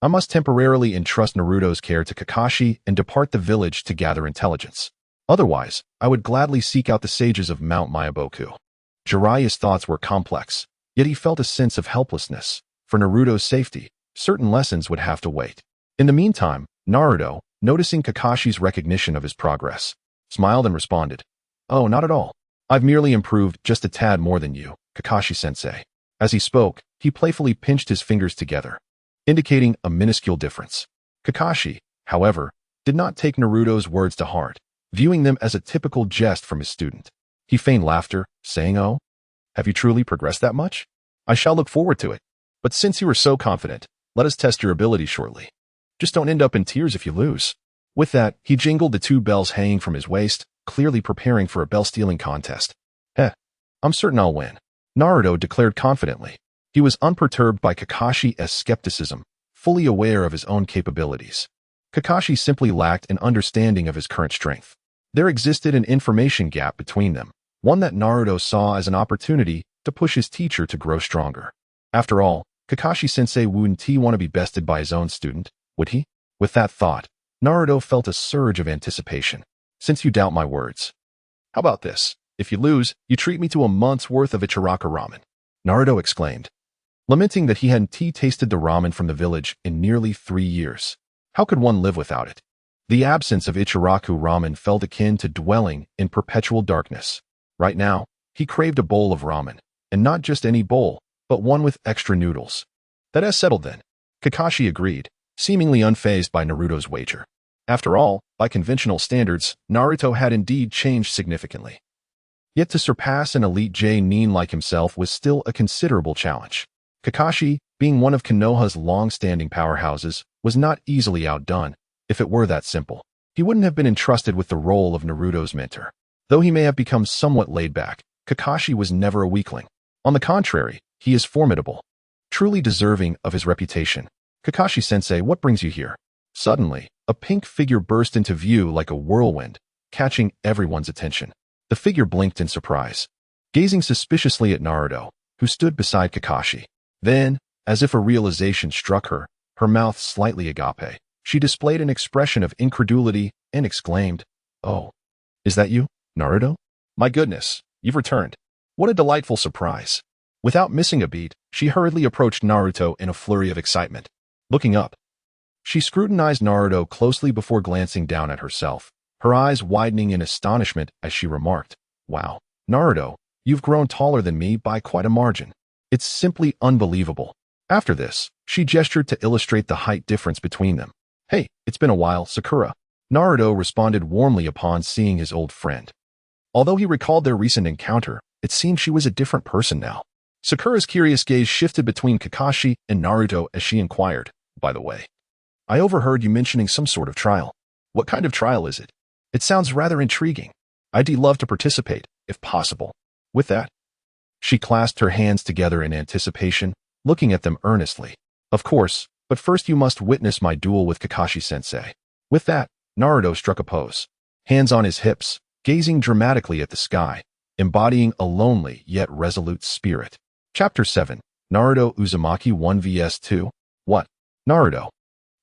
[SPEAKER 1] I must temporarily entrust Naruto's care to Kakashi and depart the village to gather intelligence. Otherwise, I would gladly seek out the sages of Mount Myaboku. Jiraiya's thoughts were complex, yet he felt a sense of helplessness. For Naruto's safety, certain lessons would have to wait. In the meantime, Naruto, noticing Kakashi's recognition of his progress, smiled and responded, "Oh, not at all. I've merely improved just a tad more than you, Kakashi-sensei." As he spoke, he playfully pinched his fingers together, indicating a minuscule difference. Kakashi, however, did not take Naruto's words to heart, viewing them as a typical jest from his student. He feigned laughter, saying, "Oh, have you truly progressed that much? I shall look forward to it. But since you are so confident, let us test your ability shortly. Just don't end up in tears if you lose." With that, he jingled the two bells hanging from his waist, clearly preparing for a bell-stealing contest. I'm certain I'll win," Naruto declared confidently. He was unperturbed by Kakashi's skepticism, fully aware of his own capabilities. Kakashi simply lacked an understanding of his current strength. There existed an information gap between them, one that Naruto saw as an opportunity to push his teacher to grow stronger. After all, Kakashi-sensei wouldn't he want to be bested by his own student, would he? With that thought, Naruto felt a surge of anticipation. "Since you doubt my words, how about this? If you lose, you treat me to a month's worth of Ichiraka ramen," Naruto exclaimed, lamenting that he hadn't tasted the ramen from the village in nearly 3 years. How could one live without it? The absence of Ichiraku ramen felt akin to dwelling in perpetual darkness. Right now, he craved a bowl of ramen, and not just any bowl, but one with extra noodles. "That has settled then," Kakashi agreed, seemingly unfazed by Naruto's wager. After all, by conventional standards, Naruto had indeed changed significantly. Yet to surpass an elite J-nin like himself was still a considerable challenge. Kakashi, being one of Konoha's long-standing powerhouses, was not easily outdone. If it were that simple, he wouldn't have been entrusted with the role of Naruto's mentor. Though he may have become somewhat laid back, Kakashi was never a weakling. On the contrary, he is formidable, truly deserving of his reputation. "Kakashi-sensei, what brings you here?" Suddenly, a pink figure burst into view like a whirlwind, catching everyone's attention. The figure blinked in surprise, gazing suspiciously at Naruto, who stood beside Kakashi. Then, as if a realization struck her, her mouth slightly agape, she displayed an expression of incredulity and exclaimed, "Oh, is that you, Naruto? My goodness, you've returned. What a delightful surprise." Without missing a beat, she hurriedly approached Naruto in a flurry of excitement. Looking up, she scrutinized Naruto closely before glancing down at herself, her eyes widening in astonishment as she remarked, "Wow, Naruto, you've grown taller than me by quite a margin. It's simply unbelievable." After this, she gestured to illustrate the height difference between them. "Hey, it's been a while, Sakura." Naruto responded warmly upon seeing his old friend. Although he recalled their recent encounter, it seemed she was a different person now. Sakura's curious gaze shifted between Kakashi and Naruto as she inquired, "By the way, I overheard you mentioning some sort of trial. What kind of trial is it? It sounds rather intriguing. I'd love to participate, if possible." With that, she clasped her hands together in anticipation, looking at them earnestly. "Of course, but first you must witness my duel with Kakashi-sensei." With that, Naruto struck a pose, hands on his hips, gazing dramatically at the sky, embodying a lonely yet resolute spirit. Chapter 7, Naruto Uzumaki 1 vs 2. What? Naruto,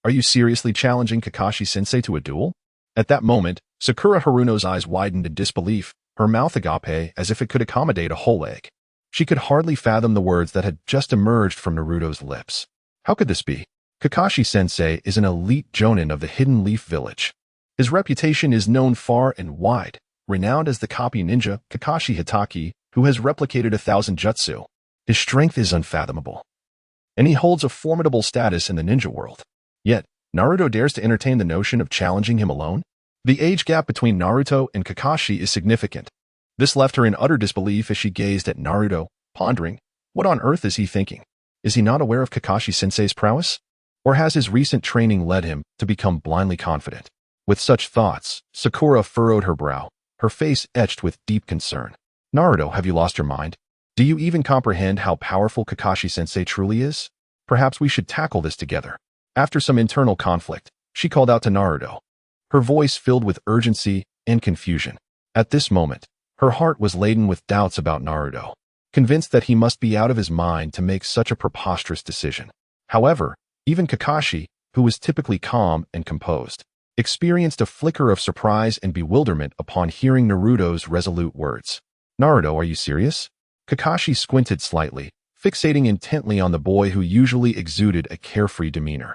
[SPEAKER 1] are you seriously challenging Kakashi-sensei to a duel? At that moment, Sakura Haruno's eyes widened in disbelief, her mouth agape as if it could accommodate a whole egg. She could hardly fathom the words that had just emerged from Naruto's lips. How could this be? Kakashi-sensei is an elite jonin of the Hidden Leaf Village. His reputation is known far and wide, renowned as the copy ninja Kakashi Hitaki, who has replicated 1,000 jutsu. His strength is unfathomable, and he holds a formidable status in the ninja world. Yet, Naruto dares to entertain the notion of challenging him alone? The age gap between Naruto and Kakashi is significant. This left her in utter disbelief as she gazed at Naruto, pondering, what on earth is he thinking? Is he not aware of Kakashi-sensei's prowess? Or has his recent training led him to become blindly confident? With such thoughts, Sakura furrowed her brow, her face etched with deep concern. Naruto, have you lost your mind? Do you even comprehend how powerful Kakashi-sensei truly is? Perhaps we should tackle this together. After some internal conflict, she called out to Naruto, her voice filled with urgency and confusion. At this moment, her heart was laden with doubts about Naruto, convinced that he must be out of his mind to make such a preposterous decision. However, even Kakashi, who was typically calm and composed, experienced a flicker of surprise and bewilderment upon hearing Naruto's resolute words. Naruto, are you serious? Kakashi squinted slightly, fixating intently on the boy who usually exuded a carefree demeanor.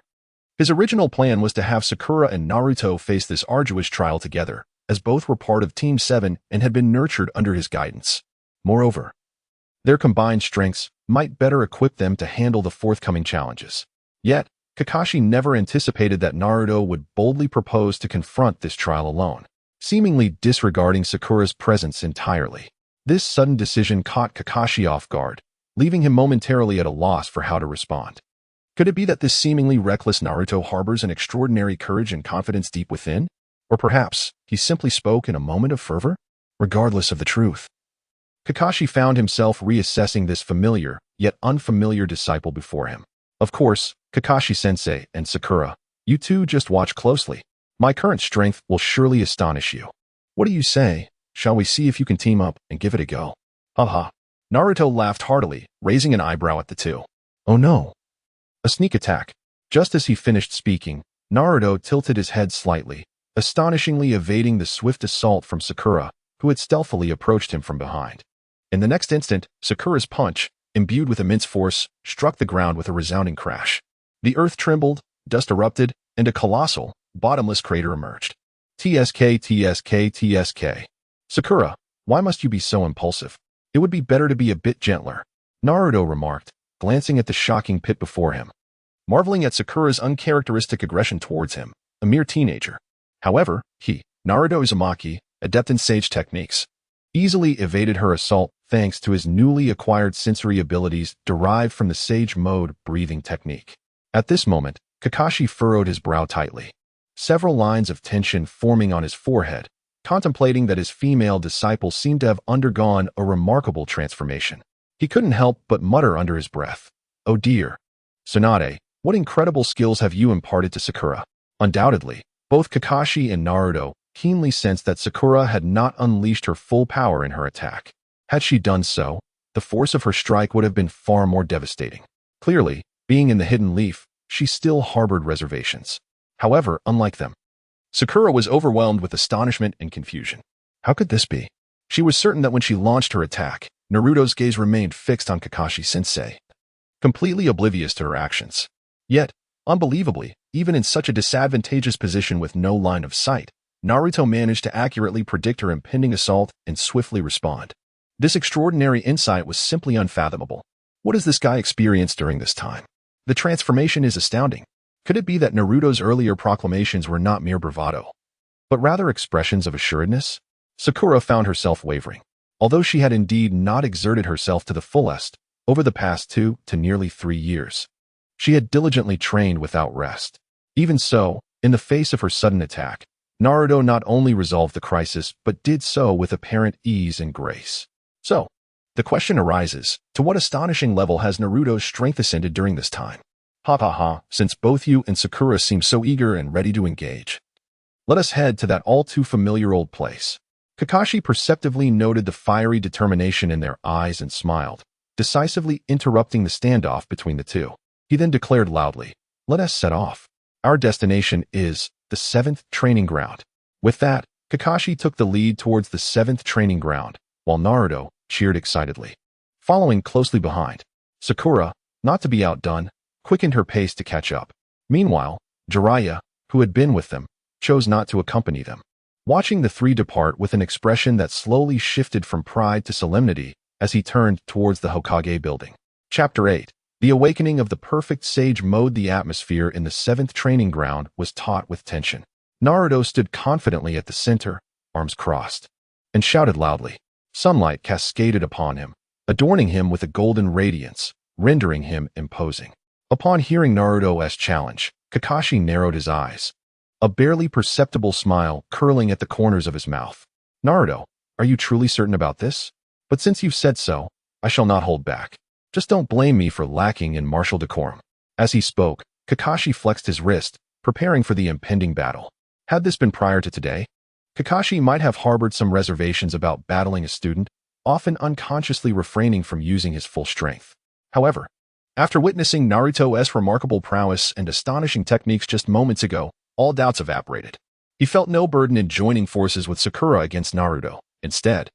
[SPEAKER 1] His original plan was to have Sakura and Naruto face this arduous trial together, as both were part of Team 7 and had been nurtured under his guidance. Moreover, their combined strengths might better equip them to handle the forthcoming challenges. Yet, Kakashi never anticipated that Naruto would boldly propose to confront this trial alone, seemingly disregarding Sakura's presence entirely. This sudden decision caught Kakashi off guard, leaving him momentarily at a loss for how to respond. Could it be that this seemingly reckless Naruto harbors an extraordinary courage and confidence deep within? Or perhaps he simply spoke in a moment of fervor? Regardless of the truth, Kakashi found himself reassessing this familiar, yet unfamiliar disciple before him. Of course, Kakashi-sensei and Sakura, you two just watch closely. My current strength will surely astonish you. What do you say? Shall we see if you can team up and give it a go? Haha. Naruto laughed heartily, raising an eyebrow at the two. Oh no. A sneak attack. Just as he finished speaking, Naruto tilted his head slightly, astonishingly evading the swift assault from Sakura, who had stealthily approached him from behind. In the next instant, Sakura's punch, imbued with immense force, struck the ground with a resounding crash. The earth trembled, dust erupted, and a colossal, bottomless crater emerged. TSK, TSK, TSK. Sakura, why must you be so impulsive? It would be better to be a bit gentler, Naruto remarked, glancing at the shocking pit before him, marveling at Sakura's uncharacteristic aggression towards him, a mere teenager. However, Naruto Uzumaki, adept in sage techniques, easily evaded her assault thanks to his newly acquired sensory abilities derived from the sage mode breathing technique. At this moment, Kakashi furrowed his brow tightly, several lines of tension forming on his forehead, contemplating that his female disciple seemed to have undergone a remarkable transformation. He couldn't help but mutter under his breath, "Oh dear. Tsunade, what incredible skills have you imparted to Sakura?" Undoubtedly, both Kakashi and Naruto keenly sensed that Sakura had not unleashed her full power in her attack. Had she done so, the force of her strike would have been far more devastating. Clearly, being in the hidden leaf, she still harbored reservations. However, unlike them, Sakura was overwhelmed with astonishment and confusion. How could this be? She was certain that when she launched her attack, Naruto's gaze remained fixed on Kakashi-sensei, completely oblivious to her actions. Yet, unbelievably, even in such a disadvantageous position with no line of sight, Naruto managed to accurately predict her impending assault and swiftly respond. This extraordinary insight was simply unfathomable. What has this guy experienced during this time? The transformation is astounding. Could it be that Naruto's earlier proclamations were not mere bravado, but rather expressions of assuredness? Sakura found herself wavering. Although she had indeed not exerted herself to the fullest over the past 2 to nearly 3 years, she had diligently trained without rest. Even so, in the face of her sudden attack, Naruto not only resolved the crisis but did so with apparent ease and grace. So, the question arises, to what astonishing level has Naruto's strength ascended during this time? Ha ha ha, since both you and Sakura seem so eager and ready to engage, let us head to that all-too-familiar old place. Kakashi perceptibly noted the fiery determination in their eyes and smiled, decisively interrupting the standoff between the two. He then declared loudly, "Let us set off. Our destination is the 7th training ground." With that, Kakashi took the lead towards the 7th training ground, while Naruto cheered excitedly. Following closely behind, Sakura, not to be outdone, quickened her pace to catch up. Meanwhile, Jiraiya, who had been with them, chose not to accompany them. Watching the three depart with an expression that slowly shifted from pride to solemnity, as he turned towards the Hokage building. Chapter 8. The Awakening of the Perfect Sage Mode. The atmosphere in the 7th training ground was taut with tension. Naruto stood confidently at the center, arms crossed, and shouted loudly. Sunlight cascaded upon him, adorning him with a golden radiance, rendering him imposing. Upon hearing Naruto's challenge, Kakashi narrowed his eyes, a barely perceptible smile curling at the corners of his mouth. Naruto, are you truly certain about this? But since you've said so, I shall not hold back. Just don't blame me for lacking in martial decorum. As he spoke, Kakashi flexed his wrist, preparing for the impending battle. Had this been prior to today, Kakashi might have harbored some reservations about battling a student, often unconsciously refraining from using his full strength. However, after witnessing Naruto's remarkable prowess and astonishing techniques just moments ago, all doubts evaporated. He felt no burden in joining forces with Sakura against Naruto. Instead,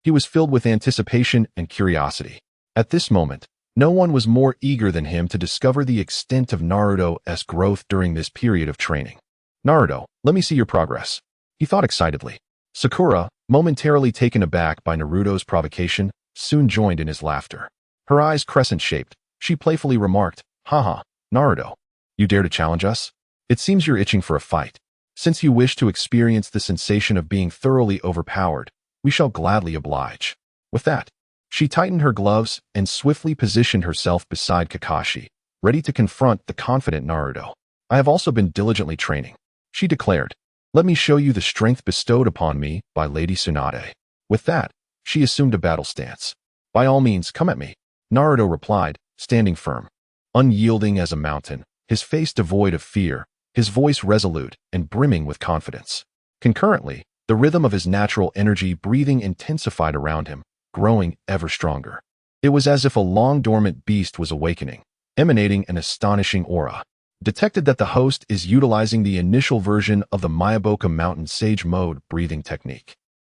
[SPEAKER 1] he was filled with anticipation and curiosity. At this moment, no one was more eager than him to discover the extent of Naruto's growth during this period of training. Naruto, let me see your progress, he thought excitedly. Sakura, momentarily taken aback by Naruto's provocation, soon joined in his laughter. Her eyes crescent-shaped, she playfully remarked, Haha, Naruto, you dare to challenge us? It seems you're itching for a fight. Since you wish to experience the sensation of being thoroughly overpowered, we shall gladly oblige. With that, she tightened her gloves and swiftly positioned herself beside Kakashi, ready to confront the confident Naruto. I have also been diligently training, she declared. Let me show you the strength bestowed upon me by Lady Tsunade. With that, she assumed a battle stance. By all means, come at me, Naruto replied, standing firm. Unyielding as a mountain, his face devoid of fear, his voice resolute and brimming with confidence. Concurrently, the rhythm of his natural energy breathing intensified around him, growing ever stronger. It was as if a long-dormant beast was awakening, emanating an astonishing aura. Detected that the host is utilizing the initial version of the Myaboka Mountain Sage Mode breathing technique.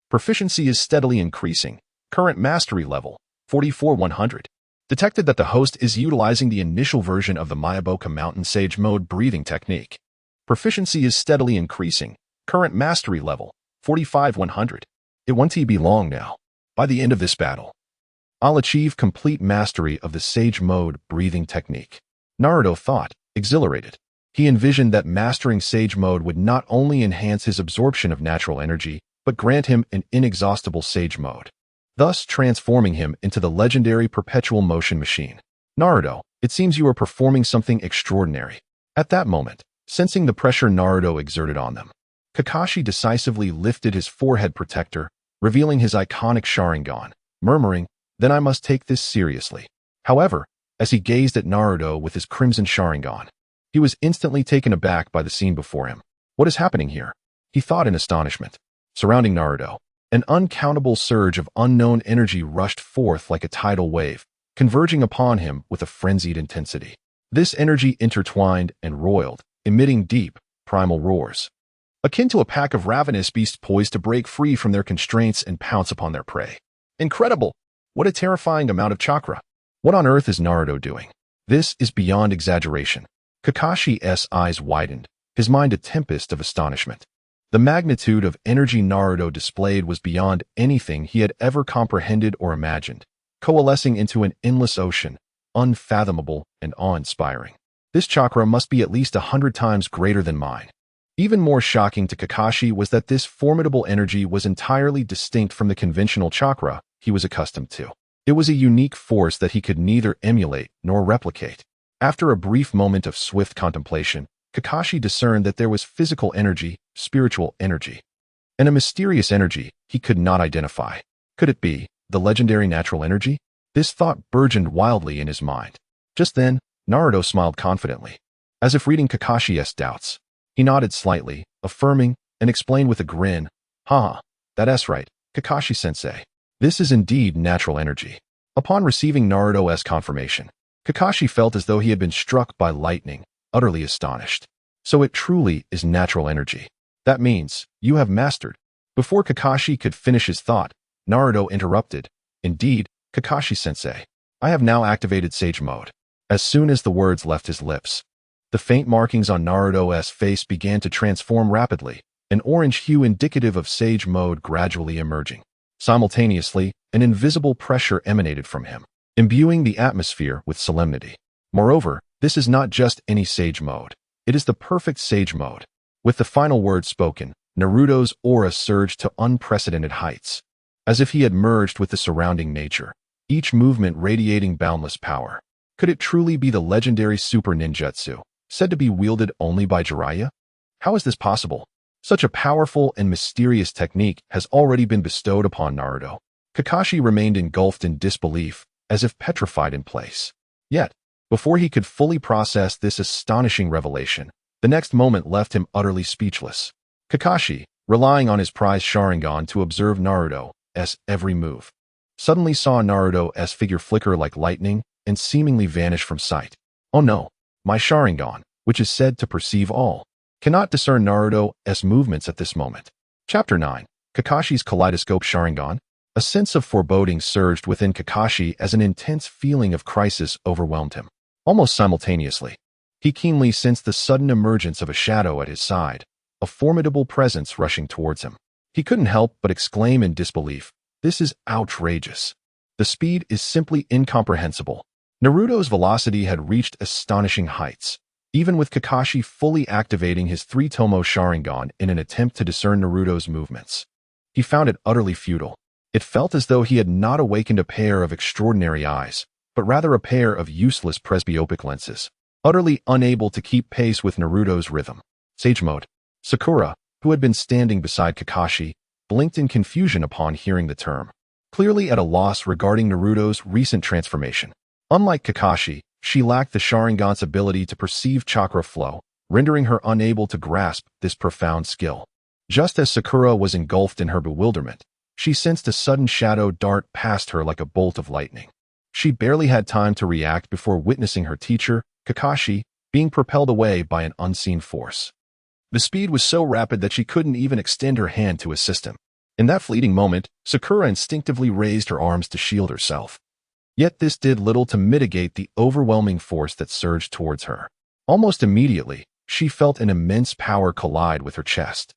[SPEAKER 1] Proficiency is steadily increasing. Current mastery level, 44-100. Detected that the host is utilizing the initial version of the Myaboka Mountain Sage Mode breathing technique. Proficiency is steadily increasing. Current mastery level, 45-100. It won't be long now. By the end of this battle, I'll achieve complete mastery of the Sage Mode breathing technique. Naruto thought, exhilarated. He envisioned that mastering Sage Mode would not only enhance his absorption of natural energy, but grant him an inexhaustible Sage Mode, thus transforming him into the legendary perpetual motion machine. Naruto, it seems you are performing something extraordinary. At that moment, sensing the pressure Naruto exerted on them, Kakashi decisively lifted his forehead protector, revealing his iconic Sharingan, murmuring, then I must take this seriously. However, as he gazed at Naruto with his crimson Sharingan, he was instantly taken aback by the scene before him. What is happening here? He thought in astonishment. Surrounding Naruto, an uncountable surge of unknown energy rushed forth like a tidal wave, converging upon him with a frenzied intensity. This energy intertwined and roiled, emitting deep, primal roars, akin to a pack of ravenous beasts poised to break free from their constraints and pounce upon their prey. Incredible! What a terrifying amount of chakra! What on earth is Naruto doing? This is beyond exaggeration. Kakashi's eyes widened, his mind a tempest of astonishment. The magnitude of energy Naruto displayed was beyond anything he had ever comprehended or imagined, coalescing into an endless ocean, unfathomable and awe-inspiring. This chakra must be at least 100 times greater than mine. Even more shocking to Kakashi was that this formidable energy was entirely distinct from the conventional chakra he was accustomed to. It was a unique force that he could neither emulate nor replicate. After a brief moment of swift contemplation, Kakashi discerned that there was physical energy, spiritual energy, and a mysterious energy he could not identify. Could it be the legendary natural energy? This thought burgeoned wildly in his mind. Just then, Naruto smiled confidently, as if reading Kakashi's doubts. He nodded slightly, affirming, and explained with a grin, Haha, that's right, Kakashi-sensei. This is indeed natural energy. Upon receiving Naruto's confirmation, Kakashi felt as though he had been struck by lightning, utterly astonished. So it truly is natural energy. That means, you have mastered. Before Kakashi could finish his thought, Naruto interrupted. Indeed, Kakashi-sensei, I have now activated Sage Mode. As soon as the words left his lips, the faint markings on Naruto's face began to transform rapidly, an orange hue indicative of Sage Mode gradually emerging. Simultaneously, an invisible pressure emanated from him, imbuing the atmosphere with solemnity. Moreover, this is not just any sage mode. It is the perfect sage mode. With the final word spoken, Naruto's aura surged to unprecedented heights, as if he had merged with the surrounding nature, each movement radiating boundless power. Could it truly be the legendary super ninjutsu, said to be wielded only by Jiraiya? How is this possible? Such a powerful and mysterious technique has already been bestowed upon Naruto. Kakashi remained engulfed in disbelief, as if petrified in place. Yet, before he could fully process this astonishing revelation, the next moment left him utterly speechless. Kakashi, relying on his prized Sharingan to observe Naruto's every move, suddenly saw Naruto's figure flicker like lightning and seemingly vanish from sight. Oh no, my Sharingan, which is said to perceive all, cannot discern Naruto's movements at this moment. Chapter 9. Kakashi's Kaleidoscope Sharingan. A sense of foreboding surged within Kakashi as an intense feeling of crisis overwhelmed him. Almost simultaneously, he keenly sensed the sudden emergence of a shadow at his side, a formidable presence rushing towards him. He couldn't help but exclaim in disbelief, "This is outrageous. The speed is simply incomprehensible." Naruto's velocity had reached astonishing heights, even with Kakashi fully activating his three-tomo Sharingan in an attempt to discern Naruto's movements. He found it utterly futile. It felt as though he had not awakened a pair of extraordinary eyes, but rather a pair of useless presbyopic lenses, utterly unable to keep pace with Naruto's rhythm. Sage Mode. Sakura, who had been standing beside Kakashi, blinked in confusion upon hearing the term, clearly at a loss regarding Naruto's recent transformation. Unlike Kakashi, she lacked the Sharingan's ability to perceive chakra flow, rendering her unable to grasp this profound skill. Just as Sakura was engulfed in her bewilderment, she sensed a sudden shadow dart past her like a bolt of lightning. She barely had time to react before witnessing her teacher, Kakashi, being propelled away by an unseen force. The speed was so rapid that she couldn't even extend her hand to assist him. In that fleeting moment, Sakura instinctively raised her arms to shield herself. Yet this did little to mitigate the overwhelming force that surged towards her. Almost immediately, she felt an immense power collide with her chest,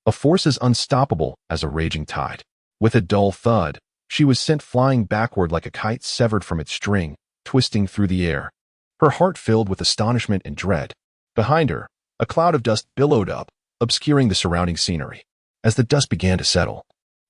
[SPEAKER 1] a force as unstoppable as a raging tide. With a dull thud, she was sent flying backward like a kite severed from its string, twisting through the air. Her heart filled with astonishment and dread. Behind her, a cloud of dust billowed up, obscuring the surrounding scenery. As the dust began to settle,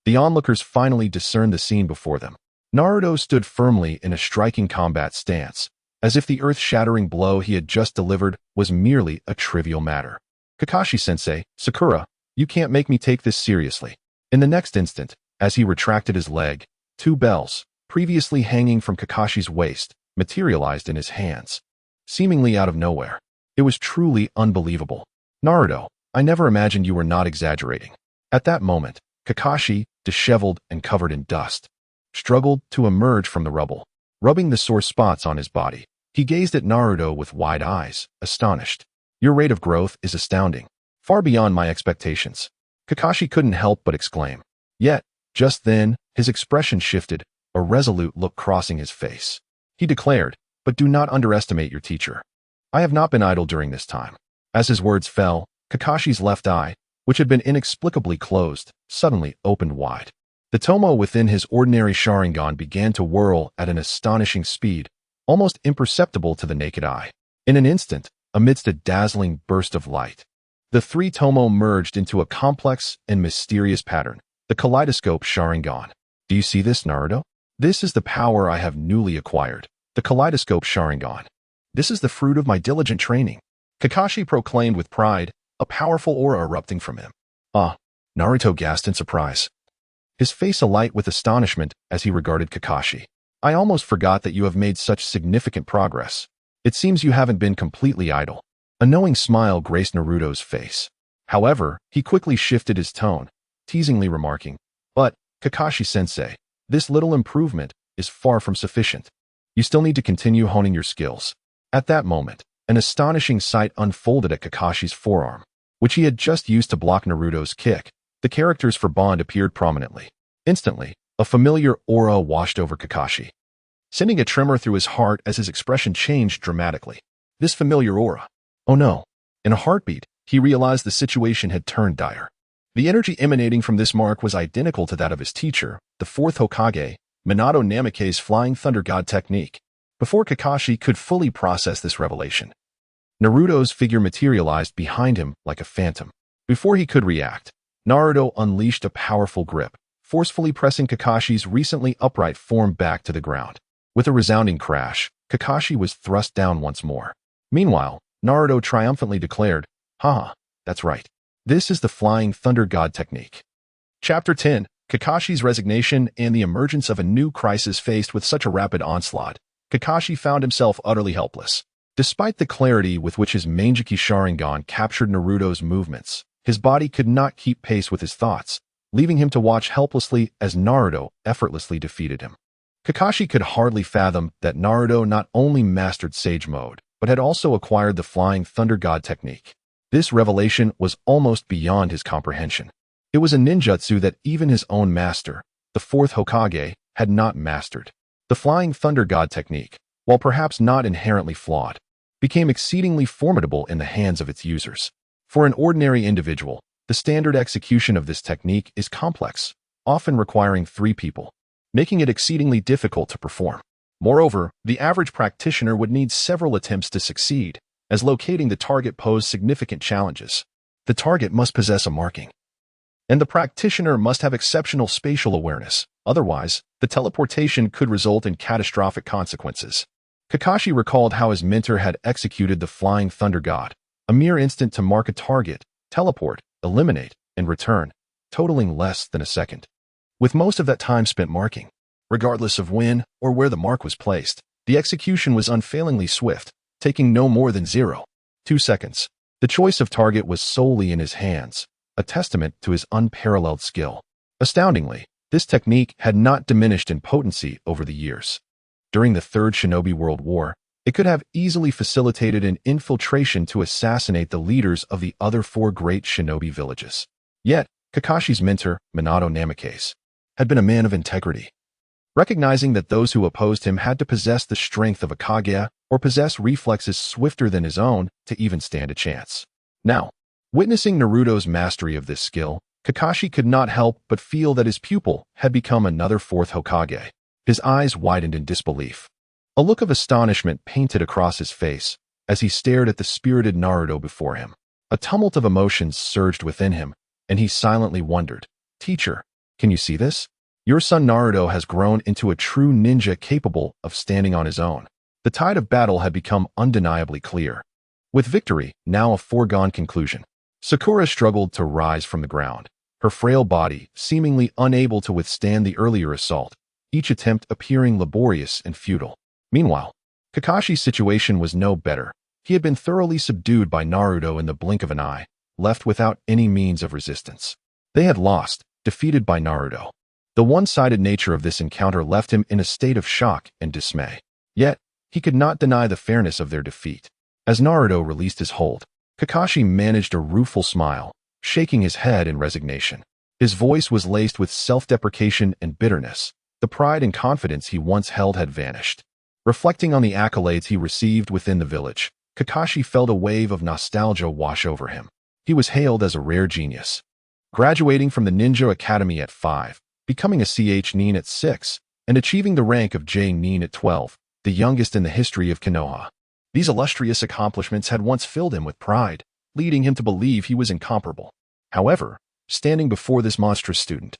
[SPEAKER 1] the onlookers finally discerned the scene before them. Naruto stood firmly in a striking combat stance, as if the earth-shattering blow he had just delivered was merely a trivial matter. Kakashi-sensei, Sakura, you can't make me take this seriously. In the next instant, as he retracted his leg, two bells, previously hanging from Kakashi's waist, materialized in his hands, seemingly out of nowhere. It was truly unbelievable. Naruto, I never imagined you were not exaggerating. At that moment, Kakashi, disheveled and covered in dust, struggled to emerge from the rubble. Rubbing the sore spots on his body, he gazed at Naruto with wide eyes, astonished. Your rate of growth is astounding, far beyond my expectations. Kakashi couldn't help but exclaim. Yet, just then, his expression shifted, a resolute look crossing his face. He declared, but do not underestimate your teacher. I have not been idle during this time. As his words fell, Kakashi's left eye, which had been inexplicably closed, suddenly opened wide. The tomo within his ordinary Sharingan began to whirl at an astonishing speed, almost imperceptible to the naked eye. In an instant, amidst a dazzling burst of light, the three tomo merged into a complex and mysterious pattern, the Kaleidoscope Sharingan. Do you see this, Naruto? This is the power I have newly acquired, the Kaleidoscope Sharingan. This is the fruit of my diligent training. Kakashi proclaimed with pride, a powerful aura erupting from him. Ah, Naruto gasped in surprise, his face alight with astonishment as he regarded Kakashi. I almost forgot that you have made such significant progress. It seems you haven't been completely idle. A knowing smile graced Naruto's face. However, he quickly shifted his tone, teasingly remarking, but, Kakashi-sensei, this little improvement is far from sufficient. You still need to continue honing your skills. At that moment, an astonishing sight unfolded at Kakashi's forearm, which he had just used to block Naruto's kick. The characters for Bond appeared prominently. Instantly, a familiar aura washed over Kakashi, sending a tremor through his heart as his expression changed dramatically. This familiar aura. Oh no. In a heartbeat, he realized the situation had turned dire. The energy emanating from this mark was identical to that of his teacher, the fourth Hokage, Minato Namake's Flying Thunder God technique. Before Kakashi could fully process this revelation, Naruto's figure materialized behind him like a phantom. Before he could react, Naruto unleashed a powerful grip, forcefully pressing Kakashi's recently upright form back to the ground. With a resounding crash, Kakashi was thrust down once more. Meanwhile, Naruto triumphantly declared, "Haha, that's right. This is the Flying Thunder God technique." Chapter 10, Kakashi's Resignation and the Emergence of a New Crisis. Faced with such a rapid onslaught, Kakashi found himself utterly helpless. Despite the clarity with which his Manjiki Sharingan captured Naruto's movements, his body could not keep pace with his thoughts, leaving him to watch helplessly as Naruto effortlessly defeated him. Kakashi could hardly fathom that Naruto not only mastered Sage Mode, but had also acquired the Flying Thunder God technique. This revelation was almost beyond his comprehension. It was a ninjutsu that even his own master, the fourth Hokage, had not mastered. The Flying Thunder God technique, while perhaps not inherently flawed, became exceedingly formidable in the hands of its users. For an ordinary individual, the standard execution of this technique is complex, often requiring 3 people, making it exceedingly difficult to perform. Moreover, the average practitioner would need several attempts to succeed, as locating the target posed significant challenges. The target must possess a marking, and the practitioner must have exceptional spatial awareness. Otherwise, the teleportation could result in catastrophic consequences. Kakashi recalled how his mentor had executed the Flying Thunder God, a mere instant to mark a target, teleport, eliminate, and return, totaling less than a second. With most of that time spent marking, regardless of when or where the mark was placed, the execution was unfailingly swift, taking no more than 0.2 seconds. The choice of target was solely in his hands, a testament to his unparalleled skill. Astoundingly, this technique had not diminished in potency over the years. During the Third Shinobi World War, it could have easily facilitated an infiltration to assassinate the leaders of the other 4 great shinobi villages. Yet, Kakashi's mentor, Minato Namake's, had been a man of integrity. Recognizing that those who opposed him had to possess the strength of a Kage or possess reflexes swifter than his own to even stand a chance. Now, witnessing Naruto's mastery of this skill, Kakashi could not help but feel that his pupil had become another 4th Hokage. His eyes widened in disbelief. A look of astonishment painted across his face as he stared at the spirited Naruto before him. A tumult of emotions surged within him, and he silently wondered, "Teacher, can you see this? Your son Naruto has grown into a true ninja capable of standing on his own." The tide of battle had become undeniably clear. With victory now a foregone conclusion, Sakura struggled to rise from the ground, her frail body seemingly unable to withstand the earlier assault, each attempt appearing laborious and futile. Meanwhile, Kakashi's situation was no better. He had been thoroughly subdued by Naruto in the blink of an eye, left without any means of resistance. They had lost, defeated by Naruto. The one-sided nature of this encounter left him in a state of shock and dismay. Yet, he could not deny the fairness of their defeat. As Naruto released his hold, Kakashi managed a rueful smile, shaking his head in resignation. His voice was laced with self-deprecation and bitterness. The pride and confidence he once held had vanished. Reflecting on the accolades he received within the village, Kakashi felt a wave of nostalgia wash over him. He was hailed as a rare genius, graduating from the Ninja Academy at 5, becoming a CH Nin at 6, and achieving the rank of J Nin at 12, the youngest in the history of Konoha. These illustrious accomplishments had once filled him with pride, leading him to believe he was incomparable. However, standing before this monstrous student,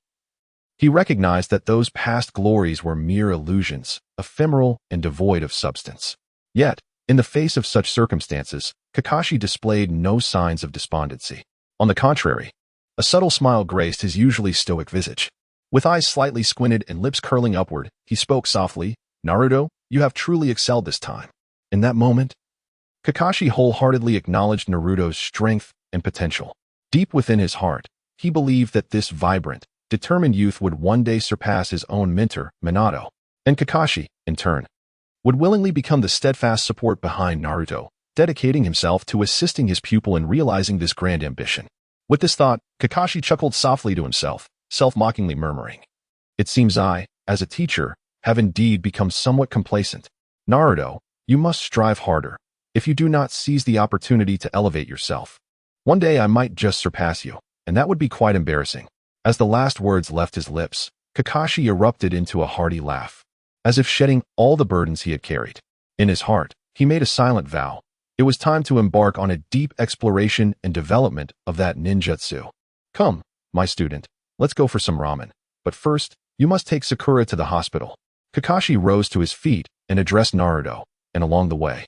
[SPEAKER 1] he recognized that those past glories were mere illusions, ephemeral and devoid of substance. Yet, in the face of such circumstances, Kakashi displayed no signs of despondency. On the contrary, a subtle smile graced his usually stoic visage. With eyes slightly squinted and lips curling upward, he spoke softly, "Naruto, you have truly excelled this time." In that moment, Kakashi wholeheartedly acknowledged Naruto's strength and potential. Deep within his heart, he believed that this vibrant, determined youth would one day surpass his own mentor, Minato, and Kakashi, in turn, would willingly become the steadfast support behind Naruto, dedicating himself to assisting his pupil in realizing this grand ambition. With this thought, Kakashi chuckled softly to himself, self-mockingly murmuring, "It seems I, as a teacher, have indeed become somewhat complacent. Naruto, you must strive harder. If you do not seize the opportunity to elevate yourself, one day I might just surpass you, and that would be quite embarrassing. As the last words left his lips, Kakashi erupted into a hearty laugh, as if shedding all the burdens he had carried. In his heart, he made a silent vow. It was time to embark on a deep exploration and development of that ninjutsu. Come, my student, let's go for some ramen. But first, you must take Sakura to the hospital. Kakashi rose to his feet and addressed Naruto, and along the way,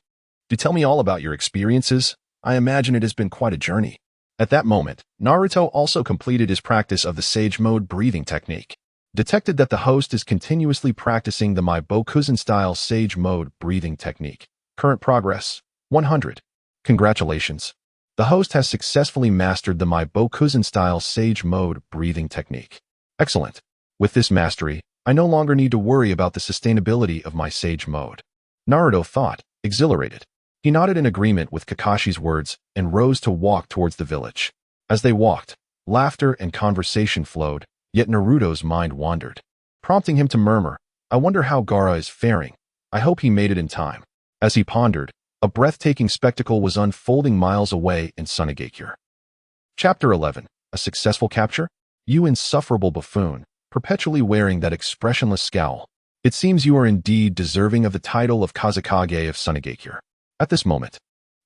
[SPEAKER 1] do tell me all about your experiences. I imagine it has been quite a journey. At that moment, Naruto also completed his practice of the Sage Mode breathing technique. Detected that the host is continuously practicing the Bokuzen style Sage Mode breathing technique. Current progress, 100. Congratulations. The host has successfully mastered the Bokuzen style Sage Mode breathing technique. Excellent. With this mastery, I no longer need to worry about the sustainability of my Sage Mode. Naruto thought, exhilarated. He nodded in agreement with Kakashi's words and rose to walk towards the village. As they walked, laughter and conversation flowed, yet Naruto's mind wandered, prompting him to murmur, I wonder how Gaara is faring. I hope he made it in time. As he pondered, a breathtaking spectacle was unfolding miles away in Sunagakure. Chapter 11. A successful capture? You insufferable buffoon, perpetually wearing that expressionless scowl. It seems you are indeed deserving of the title of Kazekage of Sunagakure. At this moment,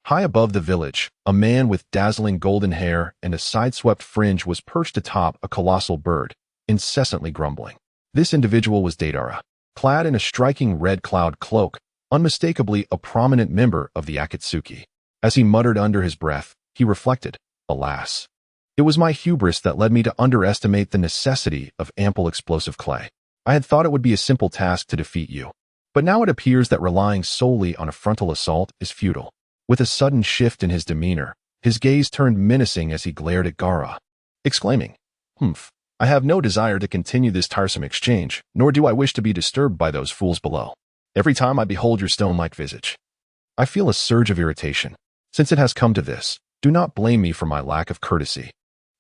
[SPEAKER 1] high above the village, a man with dazzling golden hair and a sideswept fringe was perched atop a colossal bird, incessantly grumbling. This individual was Deidara, clad in a striking red cloud cloak, unmistakably a prominent member of the Akatsuki. As he muttered under his breath, he reflected, alas, it was my hubris that led me to underestimate the necessity of ample explosive clay. I had thought it would be a simple task to defeat you. But now it appears that relying solely on a frontal assault is futile. With a sudden shift in his demeanor, his gaze turned menacing as he glared at Gaara, exclaiming, Humph, I have no desire to continue this tiresome exchange, nor do I wish to be disturbed by those fools below. Every time I behold your stone-like visage, I feel a surge of irritation. Since it has come to this, do not blame me for my lack of courtesy.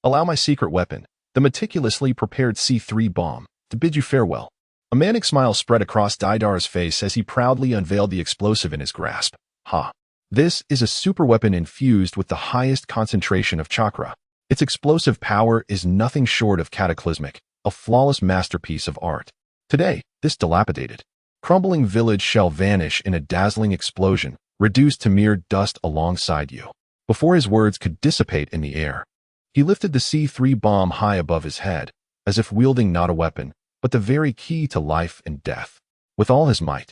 [SPEAKER 1] Allow my secret weapon, the meticulously prepared C3 bomb, to bid you farewell. A manic smile spread across Deidara's face as he proudly unveiled the explosive in his grasp. Ha! This is a super weapon infused with the highest concentration of chakra. Its explosive power is nothing short of cataclysmic, a flawless masterpiece of art. Today, this dilapidated, crumbling village shall vanish in a dazzling explosion, reduced to mere dust alongside you. Before his words could dissipate in the air, he lifted the C3 bomb high above his head, as if wielding not a weapon, but the very key to life and death. With all his might,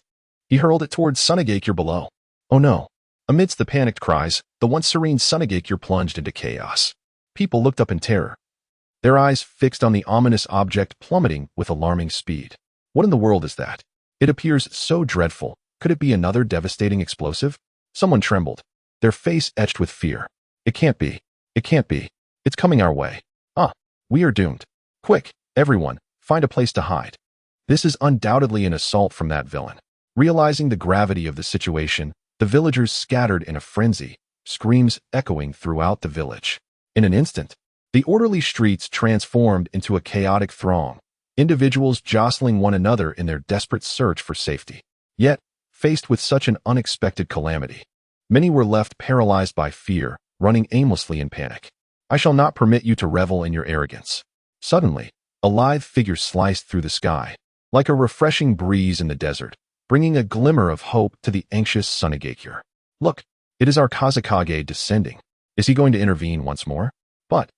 [SPEAKER 1] he hurled it towards Sunagakure below. Oh no! Amidst the panicked cries, the once serene Sunagakure plunged into chaos. People looked up in terror, their eyes fixed on the ominous object plummeting with alarming speed. What in the world is that? It appears so dreadful. Could it be another devastating explosive? Someone trembled, their face etched with fear. It can't be. It can't be. It's coming our way. Ah, we are doomed. Quick, everyone, find a place to hide. This is undoubtedly an assault from that villain. Realizing the gravity of the situation, the villagers scattered in a frenzy, screams echoing throughout the village. In an instant, the orderly streets transformed into a chaotic throng, individuals jostling one another in their desperate search for safety. Yet, faced with such an unexpected calamity, many were left paralyzed by fear, running aimlessly in panic. I shall not permit you to revel in your arrogance. Suddenly, a lithe figure sliced through the sky, like a refreshing breeze in the desert, bringing a glimmer of hope to the anxious Sunagakure. Look, it is our Kazekage descending. Is he going to intervene once more? But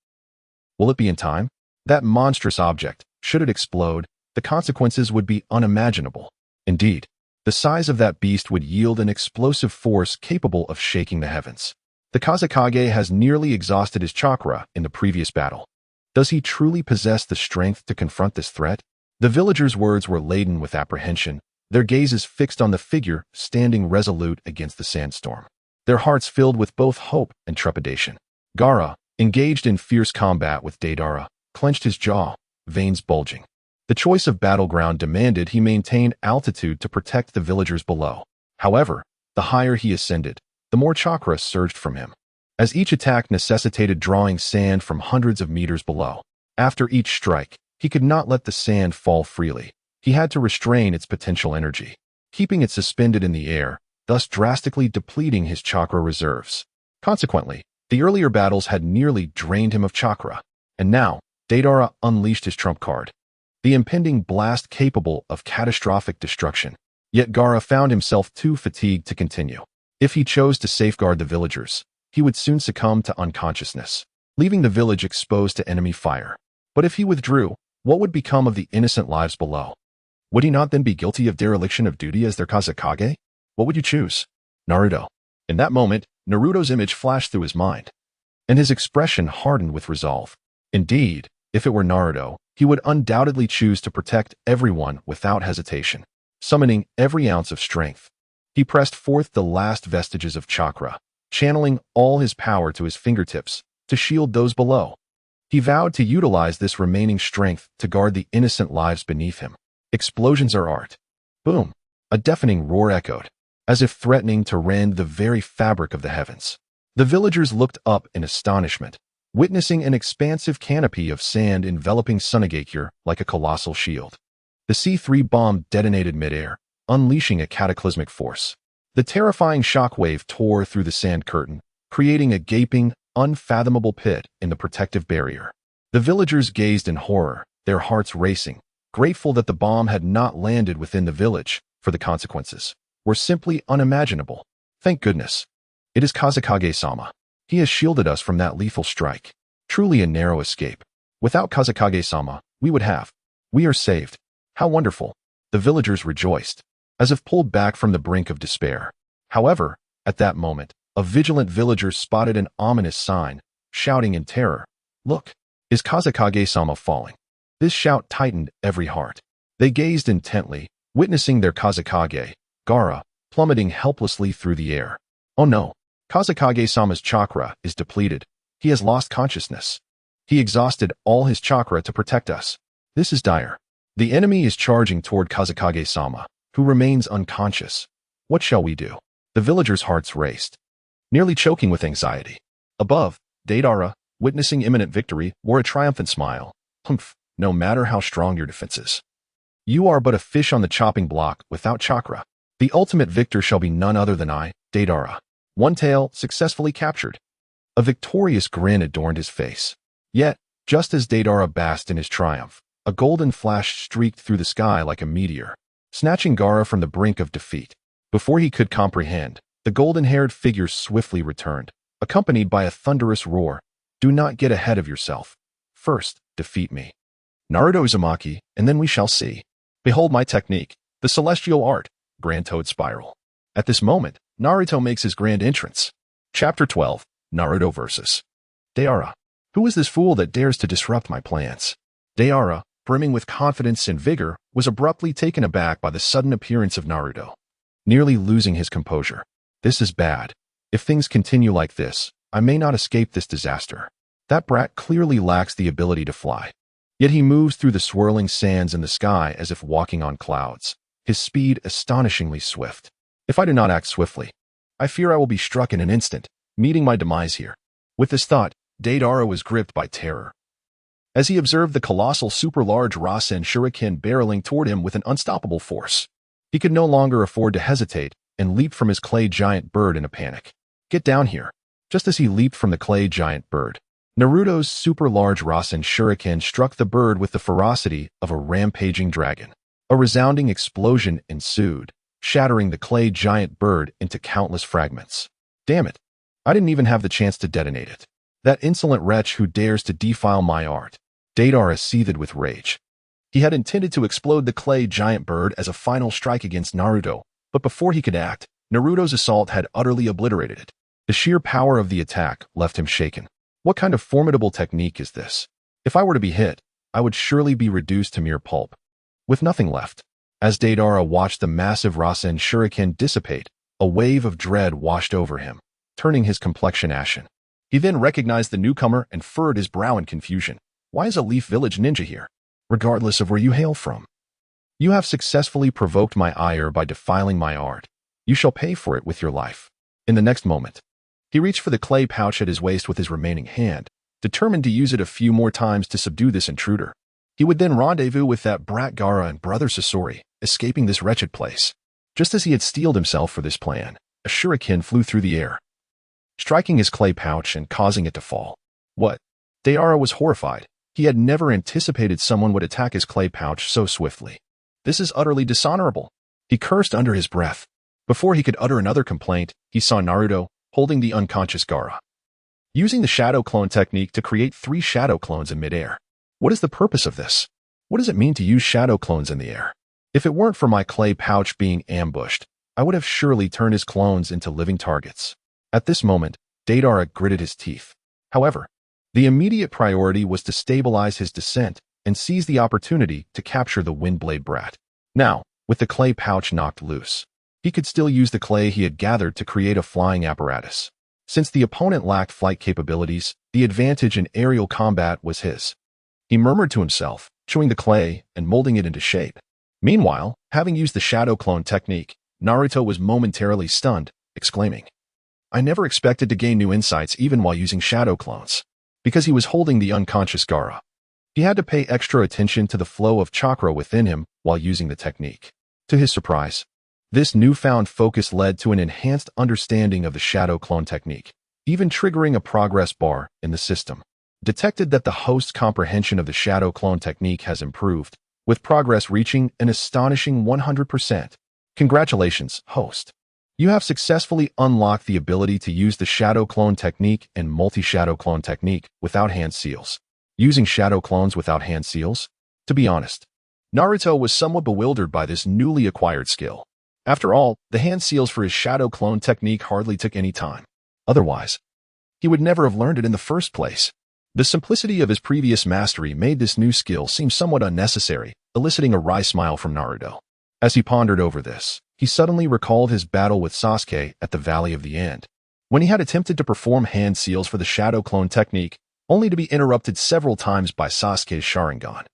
[SPEAKER 1] will it be in time? That monstrous object, should it explode, the consequences would be unimaginable. Indeed, the size of that beast would yield an explosive force capable of shaking the heavens. The Kazekage has nearly exhausted his chakra in the previous battle. Does he truly possess the strength to confront this threat? The villagers' words were laden with apprehension, their gazes fixed on the figure standing resolute against the sandstorm, their hearts filled with both hope and trepidation. Gaara, engaged in fierce combat with Deidara, clenched his jaw, veins bulging. The choice of battleground demanded he maintain altitude to protect the villagers below. However, the higher he ascended, the more chakra surged from him, as each attack necessitated drawing sand from hundreds of meters below. After each strike, he could not let the sand fall freely. He had to restrain its potential energy, keeping it suspended in the air, thus drastically depleting his chakra reserves. Consequently, the earlier battles had nearly drained him of chakra. And now, Deidara unleashed his trump card. The impending blast capable of catastrophic destruction. Yet Gaara found himself too fatigued to continue. If he chose to safeguard the villagers, he would soon succumb to unconsciousness, leaving the village exposed to enemy fire. But if he withdrew, what would become of the innocent lives below? Would he not then be guilty of dereliction of duty as their Kage? What would you choose? Naruto. In that moment, Naruto's image flashed through his mind, and his expression hardened with resolve. Indeed, if it were Naruto, he would undoubtedly choose to protect everyone without hesitation. Summoning every ounce of strength, he pressed forth the last vestiges of chakra, channeling all his power to his fingertips to shield those below. He vowed to utilize this remaining strength to guard the innocent lives beneath him. Explosions are art. Boom! A deafening roar echoed, as if threatening to rend the very fabric of the heavens. The villagers looked up in astonishment, witnessing an expansive canopy of sand enveloping Sunagakure like a colossal shield. The C3 bomb detonated midair, unleashing a cataclysmic force. The terrifying shockwave tore through the sand curtain, creating a gaping, unfathomable pit in the protective barrier. The villagers gazed in horror, their hearts racing, grateful that the bomb had not landed within the village, for the consequences were simply unimaginable. Thank goodness. It is Kazekage-sama. He has shielded us from that lethal strike. Truly a narrow escape. Without Kazekage-sama, we are saved. How wonderful! The villagers rejoiced, as if pulled back from the brink of despair. However, at that moment, a vigilant villager spotted an ominous sign, shouting in terror, "Look! Is Kazekage-sama falling?" This shout tightened every heart. They gazed intently, witnessing their Kazekage, Gaara, plummeting helplessly through the air. Oh no! Kazekage-sama's chakra is depleted. He has lost consciousness. He exhausted all his chakra to protect us. This is dire. The enemy is charging toward Kazekage-sama, who remains unconscious. What shall we do? The villagers' hearts raced, nearly choking with anxiety. Above, Deidara, witnessing imminent victory, wore a triumphant smile. Humph, no matter how strong your defenses, you are but a fish on the chopping block without chakra. The ultimate victor shall be none other than I, Deidara. One tail successfully captured. A victorious grin adorned his face. Yet, just as Deidara basked in his triumph, a golden flash streaked through the sky like a meteor, snatching Gaara from the brink of defeat. Before he could comprehend, the golden-haired figure swiftly returned, accompanied by a thunderous roar. Do not get ahead of yourself. First, defeat me, Naruto Uzumaki, and then we shall see. Behold my technique, the celestial art, Grand Toad Spiral. At this moment, Naruto makes his grand entrance. Chapter 12, Naruto vs. Deidara. Who is this fool that dares to disrupt my plans? Deidara, brimming with confidence and vigor, was abruptly taken aback by the sudden appearance of Naruto, nearly losing his composure. This is bad. If things continue like this, I may not escape this disaster. That brat clearly lacks the ability to fly. Yet he moves through the swirling sands in the sky as if walking on clouds, his speed astonishingly swift. If I do not act swiftly, I fear I will be struck in an instant, meeting my demise here. With this thought, Deidara was gripped by terror, as he observed the colossal super-large Rasen shuriken barreling toward him with an unstoppable force. He could no longer afford to hesitate and leaped from his clay giant bird in a panic. Get down here. Just as he leaped from the clay giant bird, Naruto's super-large Rasen shuriken struck the bird with the ferocity of a rampaging dragon. A resounding explosion ensued, shattering the clay giant bird into countless fragments. Damn it! I didn't even have the chance to detonate it. That insolent wretch who dares to defile my art. Deidara seethed with rage. He had intended to explode the clay giant bird as a final strike against Naruto, but before he could act, Naruto's assault had utterly obliterated it. The sheer power of the attack left him shaken. What kind of formidable technique is this? If I were to be hit, I would surely be reduced to mere pulp, with nothing left. As Deidara watched the massive Rasen shuriken dissipate, a wave of dread washed over him, turning his complexion ashen. He then recognized the newcomer and furrowed his brow in confusion. Why is a Leaf Village ninja here? Regardless of where you hail from. You have successfully provoked my ire by defiling my art. You shall pay for it with your life. In the next moment, he reached for the clay pouch at his waist with his remaining hand, determined to use it a few more times to subdue this intruder. He would then rendezvous with that brat Gaara and brother Sasori, escaping this wretched place. Just as he had steeled himself for this plan, a shuriken flew through the air, striking his clay pouch and causing it to fall. What? Deidara was horrified. He had never anticipated someone would attack his clay pouch so swiftly. This is utterly dishonorable. He cursed under his breath. Before he could utter another complaint, he saw Naruto holding the unconscious Gaara, using the shadow clone technique to create 3 shadow clones in midair. What is the purpose of this? What does it mean to use shadow clones in the air? If it weren't for my clay pouch being ambushed, I would have surely turned his clones into living targets. At this moment, Deidara gritted his teeth. However, the immediate priority was to stabilize his descent and seize the opportunity to capture the Windblade Brat. Now, with the clay pouch knocked loose, he could still use the clay he had gathered to create a flying apparatus. Since the opponent lacked flight capabilities, the advantage in aerial combat was his. He murmured to himself, chewing the clay and molding it into shape. Meanwhile, having used the shadow clone technique, Naruto was momentarily stunned, exclaiming, "I never expected to gain new insights even while using shadow clones." Because he was holding the unconscious Gaara, he had to pay extra attention to the flow of chakra within him while using the technique. To his surprise, this newfound focus led to an enhanced understanding of the shadow clone technique, even triggering a progress bar in the system. Detected that the host's comprehension of the shadow clone technique has improved, with progress reaching an astonishing 100%. Congratulations, host. You have successfully unlocked the ability to use the shadow clone technique and multi-shadow clone technique without hand seals. Using shadow clones without hand seals? To be honest, Naruto was somewhat bewildered by this newly acquired skill. After all, the hand seals for his shadow clone technique hardly took any time. Otherwise, he would never have learned it in the first place. The simplicity of his previous mastery made this new skill seem somewhat unnecessary, eliciting a wry smile from Naruto. As he pondered over this, he suddenly recalled his battle with Sasuke at the Valley of the End, when he had attempted to perform hand seals for the shadow clone technique, only to be interrupted several times by Sasuke's Sharingan.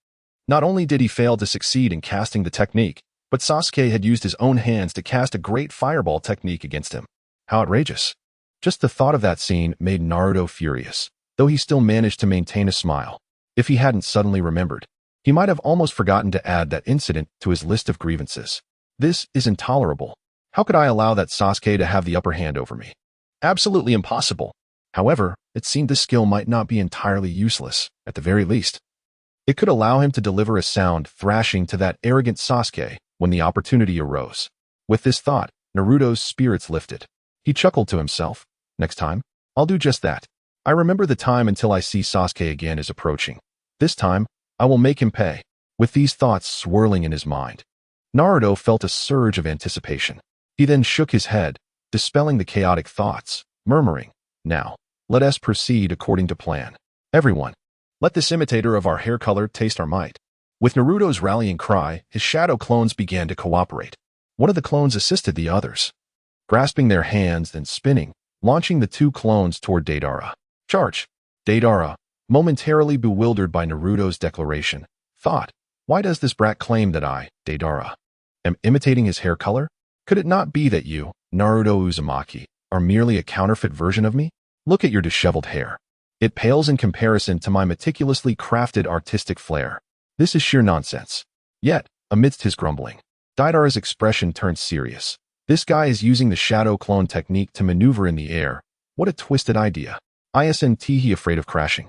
[SPEAKER 1] Not only did he fail to succeed in casting the technique, but Sasuke had used his own hands to cast a great fireball technique against him. How outrageous. Just the thought of that scene made Naruto furious, though he still managed to maintain a smile. If he hadn't suddenly remembered, he might have almost forgotten to add that incident to his list of grievances. This is intolerable. How could I allow that Sasuke to have the upper hand over me? Absolutely impossible. However, it seemed this skill might not be entirely useless, at the very least. It could allow him to deliver a sound thrashing to that arrogant Sasuke when the opportunity arose. With this thought, Naruto's spirits lifted. He chuckled to himself. Next time, I'll do just that. I remember the time until I see Sasuke again is approaching. This time, I will make him pay. With these thoughts swirling in his mind, Naruto felt a surge of anticipation. He then shook his head, dispelling the chaotic thoughts, murmuring, "Now, let us proceed according to plan. Everyone, let this imitator of our hair color taste our might." With Naruto's rallying cry, his shadow clones began to cooperate. One of the clones assisted the others, grasping their hands and spinning, launching the 2 clones toward Deidara. Charge! Deidara, momentarily bewildered by Naruto's declaration, thought, "Why does this brat claim that I, Deidara, am imitating his hair color? Could it not be that you, Naruto Uzumaki, are merely a counterfeit version of me? Look at your disheveled hair. It pales in comparison to my meticulously crafted artistic flair. This is sheer nonsense." Yet, amidst his grumbling, Deidara's expression turned serious. This guy is using the shadow clone technique to maneuver in the air. What a twisted idea. Isn't he afraid of crashing?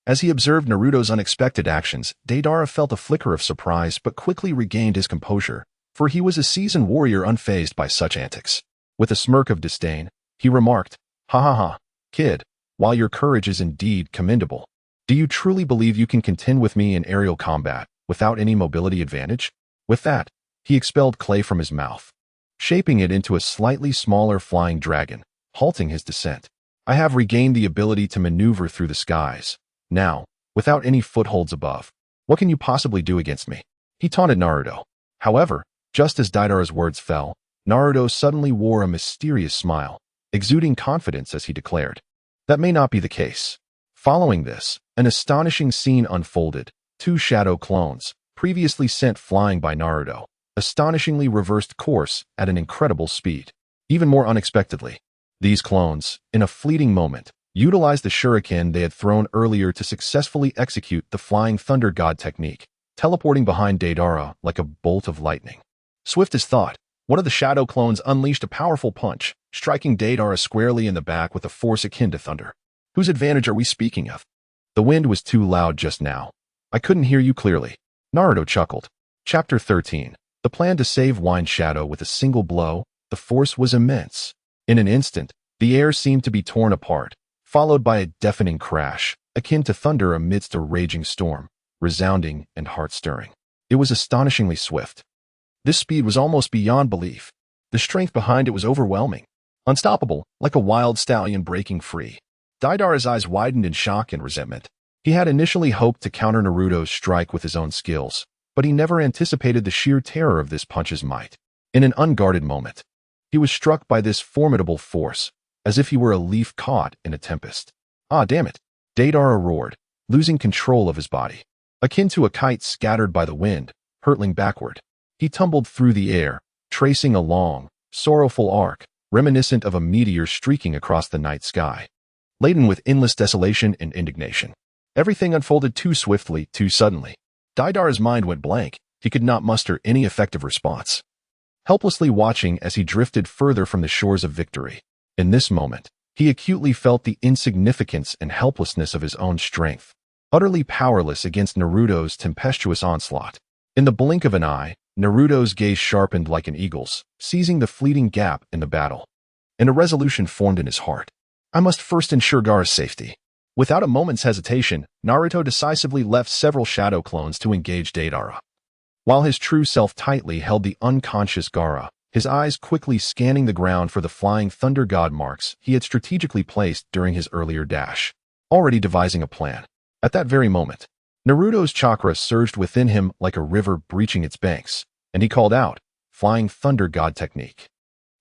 [SPEAKER 1] As he observed Naruto's unexpected actions, Deidara felt a flicker of surprise but quickly regained his composure, for he was a seasoned warrior unfazed by such antics. With a smirk of disdain, he remarked, "Ha ha ha, kid, while your courage is indeed commendable, do you truly believe you can contend with me in aerial combat without any mobility advantage?" With that, he expelled clay from his mouth, shaping it into a slightly smaller flying dragon, halting his descent. "I have regained the ability to maneuver through the skies. Now, without any footholds above, what can you possibly do against me?" He taunted Naruto. However, just as Deidara's words fell, Naruto suddenly wore a mysterious smile, exuding confidence as he declared, "That may not be the case." Following this, an astonishing scene unfolded. 2 shadow clones, previously sent flying by Naruto, astonishingly reversed course at an incredible speed. Even more unexpectedly, these clones, in a fleeting moment, utilized the shuriken they had thrown earlier to successfully execute the Flying Thunder God technique, teleporting behind Deidara like a bolt of lightning. Swift as thought, one of the shadow clones unleashed a powerful punch, striking Deidara squarely in the back with a force akin to thunder. Whose advantage are we speaking of? The wind was too loud just now. I couldn't hear you clearly. Naruto chuckled. Chapter 13. The plan to save Wine Shadow with a single blow. The force was immense. In an instant, the air seemed to be torn apart, followed by a deafening crash, akin to thunder amidst a raging storm, resounding and heart-stirring. It was astonishingly swift. This speed was almost beyond belief. The strength behind it was overwhelming. Unstoppable, like a wild stallion breaking free. Deidara's eyes widened in shock and resentment. He had initially hoped to counter Naruto's strike with his own skills, but he never anticipated the sheer terror of this punch's might. In an unguarded moment, he was struck by this formidable force, as if he were a leaf caught in a tempest. Ah, damn it! Deidara roared, losing control of his body. Akin to a kite scattered by the wind, hurtling backward, he tumbled through the air, tracing a long, sorrowful arc, reminiscent of a meteor streaking across the night sky. Laden with endless desolation and indignation. Everything unfolded too swiftly, too suddenly. Deidara's mind went blank. He could not muster any effective response. Helplessly watching as he drifted further from the shores of victory. In this moment, he acutely felt the insignificance and helplessness of his own strength, utterly powerless against Naruto's tempestuous onslaught. In the blink of an eye, Naruto's gaze sharpened like an eagle's, seizing the fleeting gap in the battle. And a resolution formed in his heart. I must first ensure Gaara's safety. Without a moment's hesitation, Naruto decisively left several shadow clones to engage Deidara. While his true self tightly held the unconscious Gaara, his eyes quickly scanning the ground for the flying thunder god marks he had strategically placed during his earlier dash, already devising a plan. At that very moment, Naruto's chakra surged within him like a river breaching its banks, and he called out, Flying Thunder God Technique.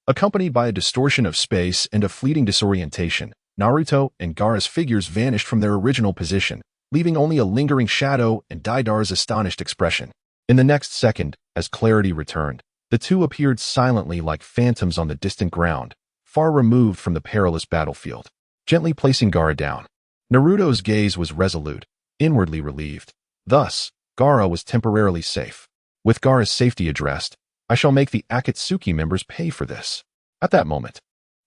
[SPEAKER 1] Accompanied by a distortion of space and a fleeting disorientation, Naruto and Gaara's figures vanished from their original position, leaving only a lingering shadow and Deidara's astonished expression. In the next second, as clarity returned, the two appeared silently like phantoms on the distant ground, far removed from the perilous battlefield. Gently placing Gaara down, Naruto's gaze was resolute, inwardly relieved. Thus, Gaara was temporarily safe. With Gaara's safety addressed, I shall make the Akatsuki members pay for this. At that moment,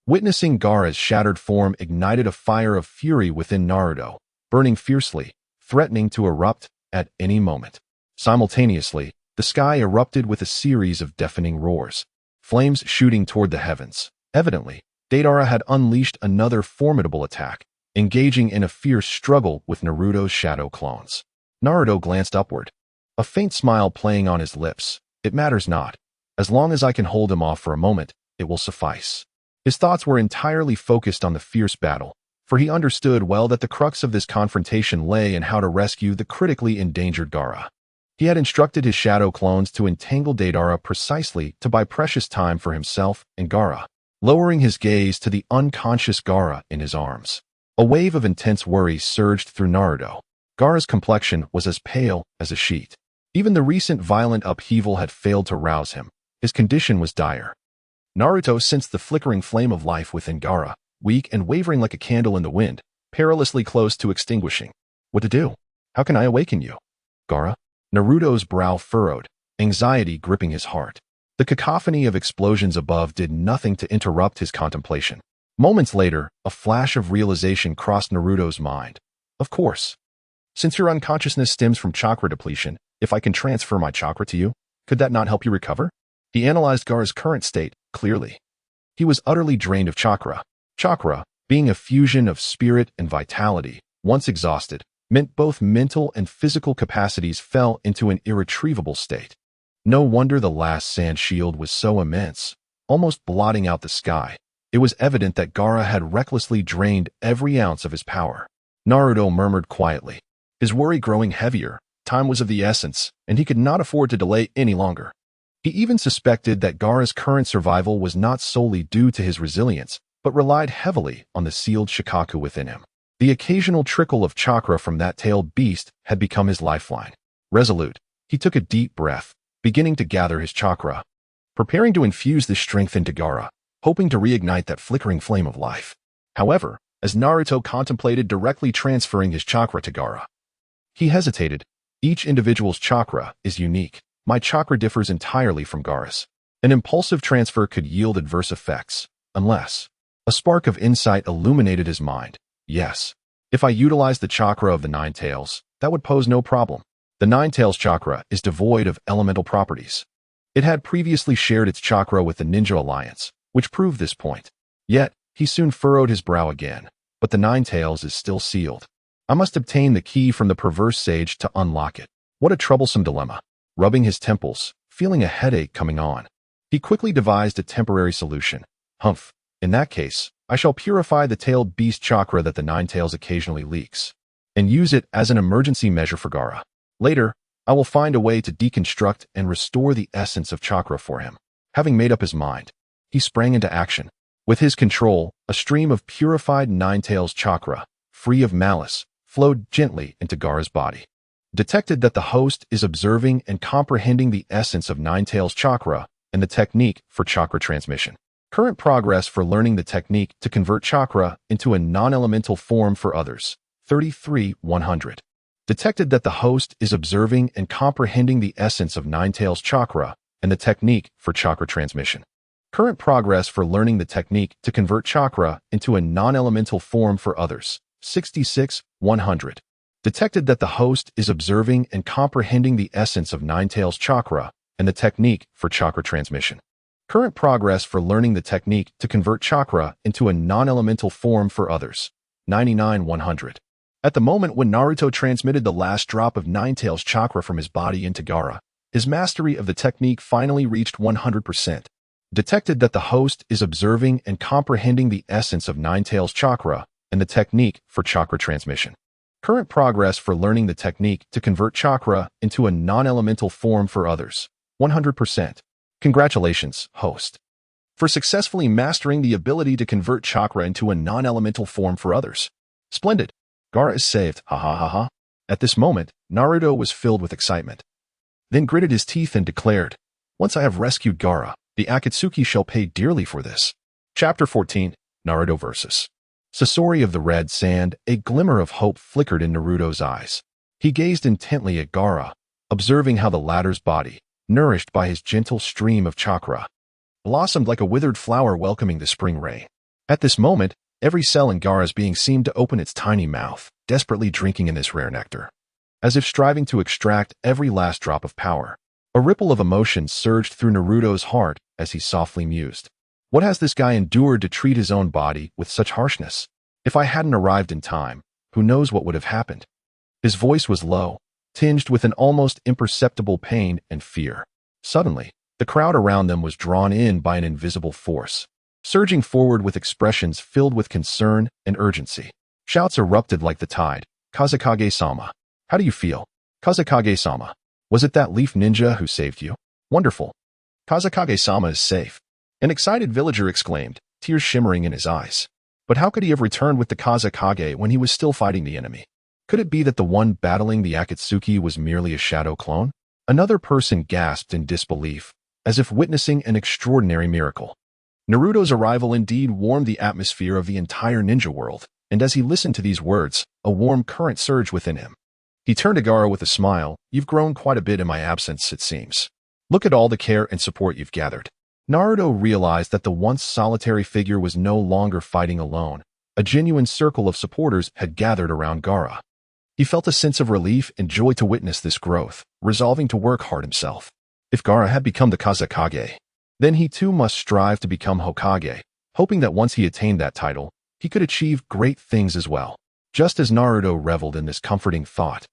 [SPEAKER 1] witnessing Gaara's shattered form ignited a fire of fury within Naruto, burning fiercely, threatening to erupt at any moment. Simultaneously, the sky erupted with a series of deafening roars, flames shooting toward the heavens. Evidently, Deidara had unleashed another formidable attack, engaging in a fierce struggle with Naruto's shadow clones. Naruto glanced upward, a faint smile playing on his lips. It matters not. As long as I can hold him off for a moment, it will suffice. His thoughts were entirely focused on the fierce battle, for he understood well that the crux of this confrontation lay in how to rescue the critically endangered Gaara. He had instructed his shadow clones to entangle Deidara precisely to buy precious time for himself and Gaara, lowering his gaze to the unconscious Gaara in his arms. A wave of intense worry surged through Naruto. Gaara's complexion was as pale as a sheet. Even the recent violent upheaval had failed to rouse him. His condition was dire. Naruto sensed the flickering flame of life within Gaara, weak and wavering like a candle in the wind, perilously close to extinguishing. What to do? How can I awaken you? Gaara? Naruto's brow furrowed, anxiety gripping his heart. The cacophony of explosions above did nothing to interrupt his contemplation. Moments later, a flash of realization crossed Naruto's mind. Of course. Since your unconsciousness stems from chakra depletion, if I can transfer my chakra to you, could that not help you recover? He analyzed Gaara's current state, clearly. He was utterly drained of chakra. Chakra, being a fusion of spirit and vitality, once exhausted, meant both mental and physical capacities fell into an irretrievable state. No wonder the last sand shield was so immense, almost blotting out the sky. It was evident that Gaara had recklessly drained every ounce of his power. Naruto murmured quietly, his worry growing heavier. Time was of the essence, and he could not afford to delay any longer. He even suspected that Gaara's current survival was not solely due to his resilience, but relied heavily on the sealed Shikaku within him. The occasional trickle of chakra from that tailed beast had become his lifeline. Resolute, he took a deep breath, beginning to gather his chakra, preparing to infuse this strength into Gaara, hoping to reignite that flickering flame of life. However, as Naruto contemplated directly transferring his chakra to Gaara, he hesitated. Each individual's chakra is unique. My chakra differs entirely from Gaara's. An impulsive transfer could yield adverse effects, unless... A spark of insight illuminated his mind. Yes, If I utilize the chakra of the Nine Tails, that would pose no problem. The Nine Tails chakra is devoid of elemental properties. It had previously shared its chakra with the Ninja Alliance, which proved this point. Yet, he soon furrowed his brow again, but the Nine Tails is still sealed. I must obtain the key from the perverse sage to unlock it. What a troublesome dilemma. Rubbing his temples, feeling a headache coming on, he quickly devised a temporary solution. Humph. In that case, I shall purify the tailed beast chakra that the Nine Tails occasionally leaks, and use it as an emergency measure for Gaara. Later, I will find a way to deconstruct and restore the essence of chakra for him. Having made up his mind, he sprang into action. With his control, a stream of purified Nine Tails chakra, free of malice, flowed gently into Gaara's body. Detected that the host is observing and comprehending the essence of Nine Tails chakra and the technique for chakra transmission. Current progress for learning the technique to convert chakra into a non-elemental form for others. 33-100. Detected that the host is observing and comprehending the essence of Nine Tails chakra and the technique for chakra transmission. Current progress for learning the technique to convert chakra into a non-elemental form for others. 66-100. Detected that the host is observing and comprehending the essence of Nine Tails chakra and the technique for chakra transmission. Current progress for learning the technique to convert chakra into a non-elemental form for others. 99-100. At the moment when Naruto transmitted the last drop of Nine Tails chakra from his body into Gaara, his mastery of the technique finally reached 100%. Detected that the host is observing and comprehending the essence of Nine Tails chakra and the technique for chakra transmission. Current progress for learning the technique to convert chakra into a non-elemental form for others. 100%. Congratulations, host, for successfully mastering the ability to convert chakra into a non-elemental form for others. Splendid. Gaara is saved, ha ha ha ha. At this moment, Naruto was filled with excitement. Then gritted his teeth and declared, once I have rescued Gaara, the Akatsuki shall pay dearly for this. Chapter 14, Naruto vs. Sasori of the Red Sand. A glimmer of hope flickered in Naruto's eyes. He gazed intently at Gaara, observing how the latter's body, nourished by his gentle stream of chakra, blossomed like a withered flower welcoming the spring rain. At this moment, every cell in Gaara's being seemed to open its tiny mouth, desperately drinking in this rare nectar, as if striving to extract every last drop of power. A ripple of emotion surged through Naruto's heart as he softly mused. What has this guy endured to treat his own body with such harshness? If I hadn't arrived in time, who knows what would have happened? His voice was low, tinged with an almost imperceptible pain and fear. Suddenly, the crowd around them was drawn in by an invisible force, surging forward with expressions filled with concern and urgency. Shouts erupted like the tide. Kazekage-sama. How do you feel? Kazekage-sama. Was it that leaf ninja who saved you? Wonderful. Kazekage-sama is safe. An excited villager exclaimed, tears shimmering in his eyes. But how could he have returned with the Kazekage when he was still fighting the enemy? Could it be that the one battling the Akatsuki was merely a shadow clone? Another person gasped in disbelief, as if witnessing an extraordinary miracle. Naruto's arrival indeed warmed the atmosphere of the entire ninja world, and as he listened to these words, a warm current surged within him. He turned to Gaara with a smile. You've grown quite a bit in my absence, it seems. Look at all the care and support you've gathered. Naruto realized that the once solitary figure was no longer fighting alone. A genuine circle of supporters had gathered around Gaara. He felt a sense of relief and joy to witness this growth, resolving to work hard himself. If Gaara had become the Kazekage, then he too must strive to become Hokage, hoping that once he attained that title, he could achieve great things as well. Just as Naruto reveled in this comforting thought,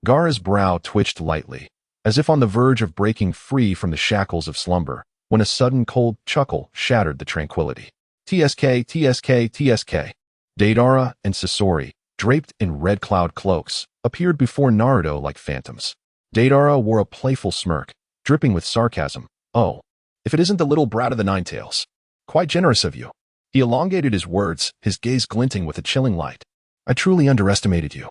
[SPEAKER 1] Gaara's brow twitched lightly, as if on the verge of breaking free from the shackles of slumber, when a sudden cold chuckle shattered the tranquility. TSK, TSK, TSK. Deidara and Sasori, draped in red cloud cloaks, appeared before Naruto like phantoms. Deidara wore a playful smirk, dripping with sarcasm. Oh, if it isn't the little brat of the Nine Tails. Quite generous of you. He elongated his words, his gaze glinting with a chilling light. I truly underestimated you.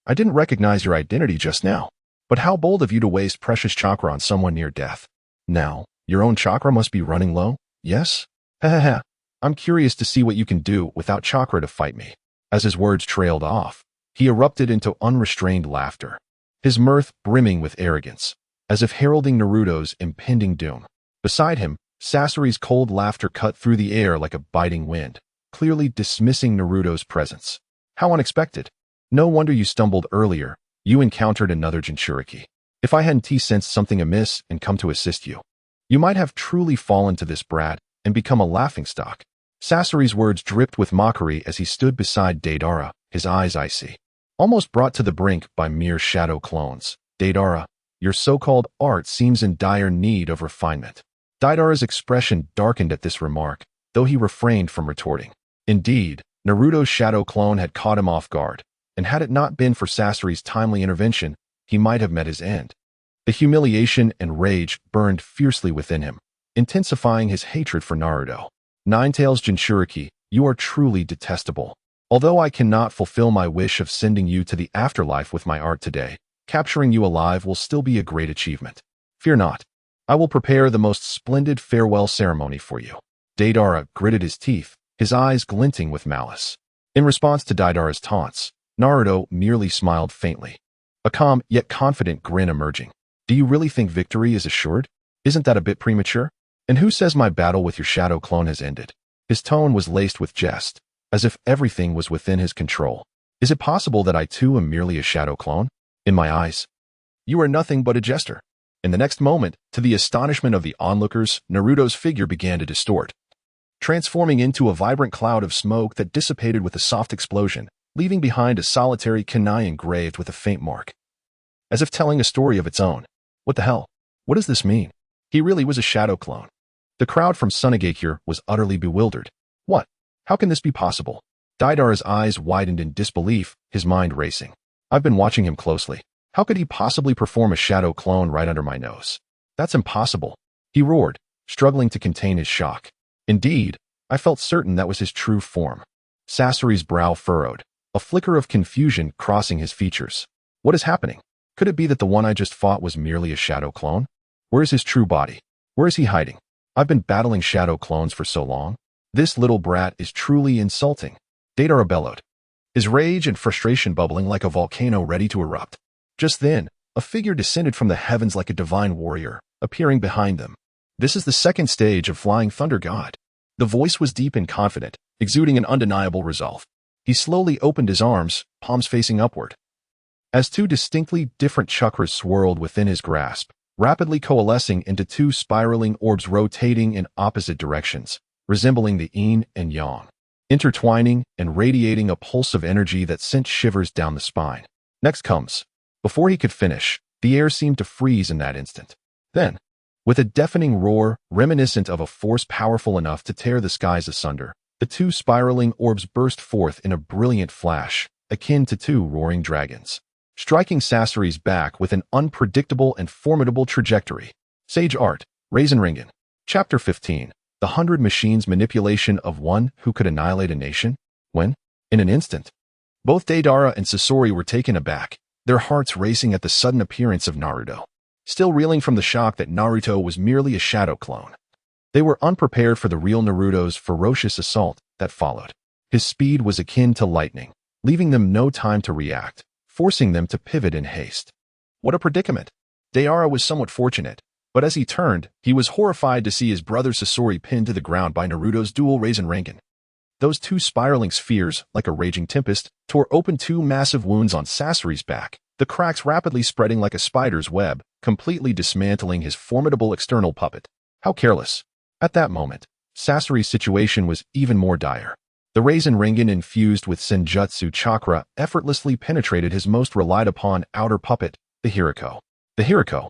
[SPEAKER 1] I didn't recognize your identity just now, but how bold of you to waste precious chakra on someone near death. Now, your own chakra must be running low, yes? Heh. I'm curious to see what you can do without chakra to fight me. As his words trailed off, he erupted into unrestrained laughter, his mirth brimming with arrogance, as if heralding Naruto's impending doom. Beside him, Sasori's cold laughter cut through the air like a biting wind, clearly dismissing Naruto's presence. How unexpected. No wonder you stumbled earlier. You encountered another Jinchuriki. If I hadn't sensed something amiss and come to assist you, you might have truly fallen to this brat and become a laughingstock. Sasori's words dripped with mockery as he stood beside Deidara, his eyes icy, almost brought to the brink by mere shadow clones. Deidara, your so-called art seems in dire need of refinement. Deidara's expression darkened at this remark, though he refrained from retorting. Indeed, Naruto's shadow clone had caught him off guard, and had it not been for Sasori's timely intervention, he might have met his end. The humiliation and rage burned fiercely within him, intensifying his hatred for Naruto. Ninetales Jinchuriki, you are truly detestable. Although I cannot fulfill my wish of sending you to the afterlife with my art today, capturing you alive will still be a great achievement. Fear not. I will prepare the most splendid farewell ceremony for you. Deidara gritted his teeth, his eyes glinting with malice. In response to Deidara's taunts, Naruto merely smiled faintly, a calm yet confident grin emerging. Do you really think victory is assured? Isn't that a bit premature? And who says my battle with your shadow clone has ended? His tone was laced with jest, as if everything was within his control. Is it possible that I too am merely a shadow clone? In my eyes, you are nothing but a jester. In the next moment, to the astonishment of the onlookers, Naruto's figure began to distort, transforming into a vibrant cloud of smoke that dissipated with a soft explosion, leaving behind a solitary kunai engraved with a faint mark, as if telling a story of its own. What the hell? What does this mean? He really was a shadow clone. The crowd from Sunagakure was utterly bewildered. What? How can this be possible? Deidara's eyes widened in disbelief, his mind racing. I've been watching him closely. How could he possibly perform a shadow clone right under my nose? That's impossible. He roared, struggling to contain his shock. Indeed, I felt certain that was his true form. Sasori's brow furrowed, a flicker of confusion crossing his features. What is happening? Could it be that the one I just fought was merely a shadow clone? Where is his true body? Where is he hiding? I've been battling shadow clones for so long. This little brat is truly insulting. Deidara bellowed, his rage and frustration bubbling like a volcano ready to erupt. Just then, a figure descended from the heavens like a divine warrior, appearing behind them. This is the second stage of Flying Thunder God. The voice was deep and confident, exuding an undeniable resolve. He slowly opened his arms, palms facing upward, as two distinctly different chakras swirled within his grasp, rapidly coalescing into two spiraling orbs rotating in opposite directions, resembling the yin and yang, intertwining and radiating a pulse of energy that sent shivers down the spine. Next comes. Before he could finish, the air seemed to freeze in that instant. Then, with a deafening roar reminiscent of a force powerful enough to tear the skies asunder, the two spiraling orbs burst forth in a brilliant flash, akin to two roaring dragons, striking Sasori's back with an unpredictable and formidable trajectory. Sage Art, Raisin Ringen. Chapter 15. The 100 Machines Manipulation of One Who Could Annihilate a Nation? When, in an instant, both Deidara and Sasori were taken aback, their hearts racing at the sudden appearance of Naruto, still reeling from the shock that Naruto was merely a shadow clone. They were unprepared for the real Naruto's ferocious assault that followed. His speed was akin to lightning, leaving them no time to react, forcing them to pivot in haste. What a predicament! Deidara was somewhat fortunate, but as he turned, he was horrified to see his brother Sasori pinned to the ground by Naruto's dual Raisin Ringen. Those two spiraling spheres, like a raging tempest, tore open two massive wounds on Sasori's back, the cracks rapidly spreading like a spider's web, completely dismantling his formidable external puppet. How careless! At that moment, Sasori's situation was even more dire. The Raisin Ringen infused with Senjutsu chakra effortlessly penetrated his most relied-upon outer puppet, the Hiriko. The Hiriko,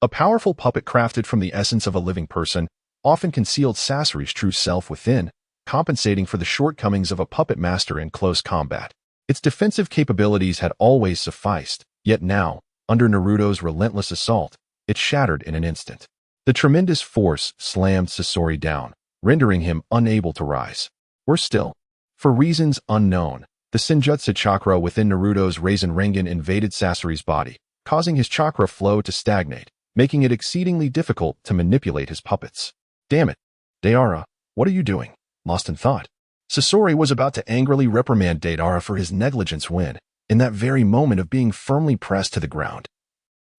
[SPEAKER 1] a powerful puppet crafted from the essence of a living person, often concealed Sasori's true self within, compensating for the shortcomings of a puppet master in close combat. Its defensive capabilities had always sufficed, yet now, under Naruto's relentless assault, it shattered in an instant. The tremendous force slammed Sasori down, rendering him unable to rise. Worse still, for reasons unknown, the Senjutsu chakra within Naruto's Raisin Ringen invaded Sasori's body, causing his chakra flow to stagnate, making it exceedingly difficult to manipulate his puppets. Damn it, Deidara, what are you doing? Lost in thought. Sasori was about to angrily reprimand Deidara for his negligence when, in that very moment of being firmly pressed to the ground,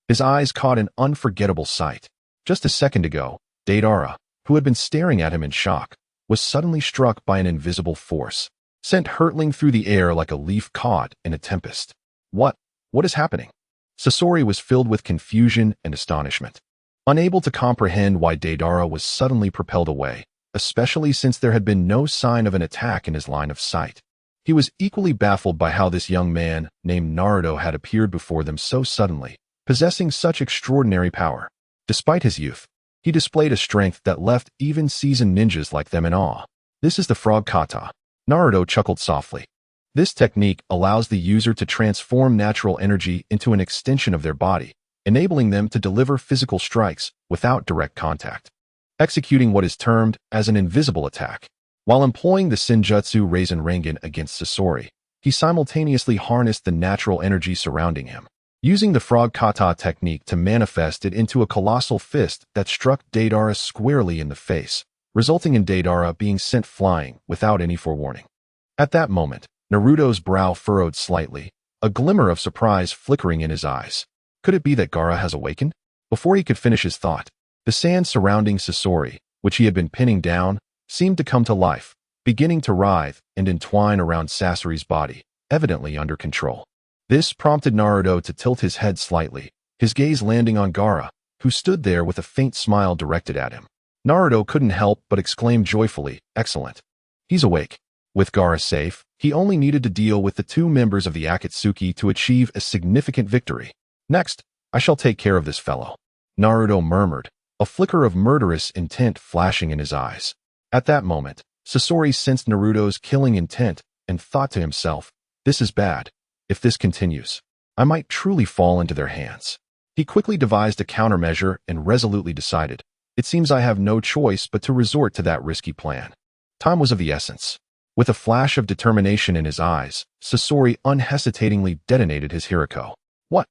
[SPEAKER 1] his eyes caught an unforgettable sight. Just a second ago, Deidara, who had been staring at him in shock, was suddenly struck by an invisible force. sent hurtling through the air like a leaf caught in a tempest. What is happening? Sasori was filled with confusion and astonishment, unable to comprehend why Deidara was suddenly propelled away, especially since there had been no sign of an attack in his line of sight. He was equally baffled by how this young man, named Naruto, had appeared before them so suddenly, possessing such extraordinary power. Despite his youth, he displayed a strength that left even seasoned ninjas like them in awe. This is the frog kata. Naruto chuckled softly. This technique allows the user to transform natural energy into an extension of their body, enabling them to deliver physical strikes without direct contact, executing what is termed as an invisible attack. While employing the Senjutsu Raisen Rengen against Sasori, he simultaneously harnessed the natural energy surrounding him, using the frog kata technique to manifest it into a colossal fist that struck Deidara squarely in the face, resulting in Deidara being sent flying without any forewarning. At that moment, Naruto's brow furrowed slightly, a glimmer of surprise flickering in his eyes. Could it be that Gaara has awakened? Before he could finish his thought, the sand surrounding Sasori, which he had been pinning down, seemed to come to life, beginning to writhe and entwine around Sasori's body, evidently under control. This prompted Naruto to tilt his head slightly, his gaze landing on Gaara, who stood there with a faint smile directed at him. Naruto couldn't help but exclaim joyfully, "Excellent. He's awake." With Gaara safe, he only needed to deal with the two members of the Akatsuki to achieve a significant victory. "Next, I shall take care of this fellow," Naruto murmured, a flicker of murderous intent flashing in his eyes. At that moment, Sasori sensed Naruto's killing intent and thought to himself, "This is bad. If this continues, I might truly fall into their hands." He quickly devised a countermeasure and resolutely decided, "It seems I have no choice but to resort to that risky plan." Time was of the essence. With a flash of determination in his eyes, Sasori unhesitatingly detonated his Hiriko. "What?"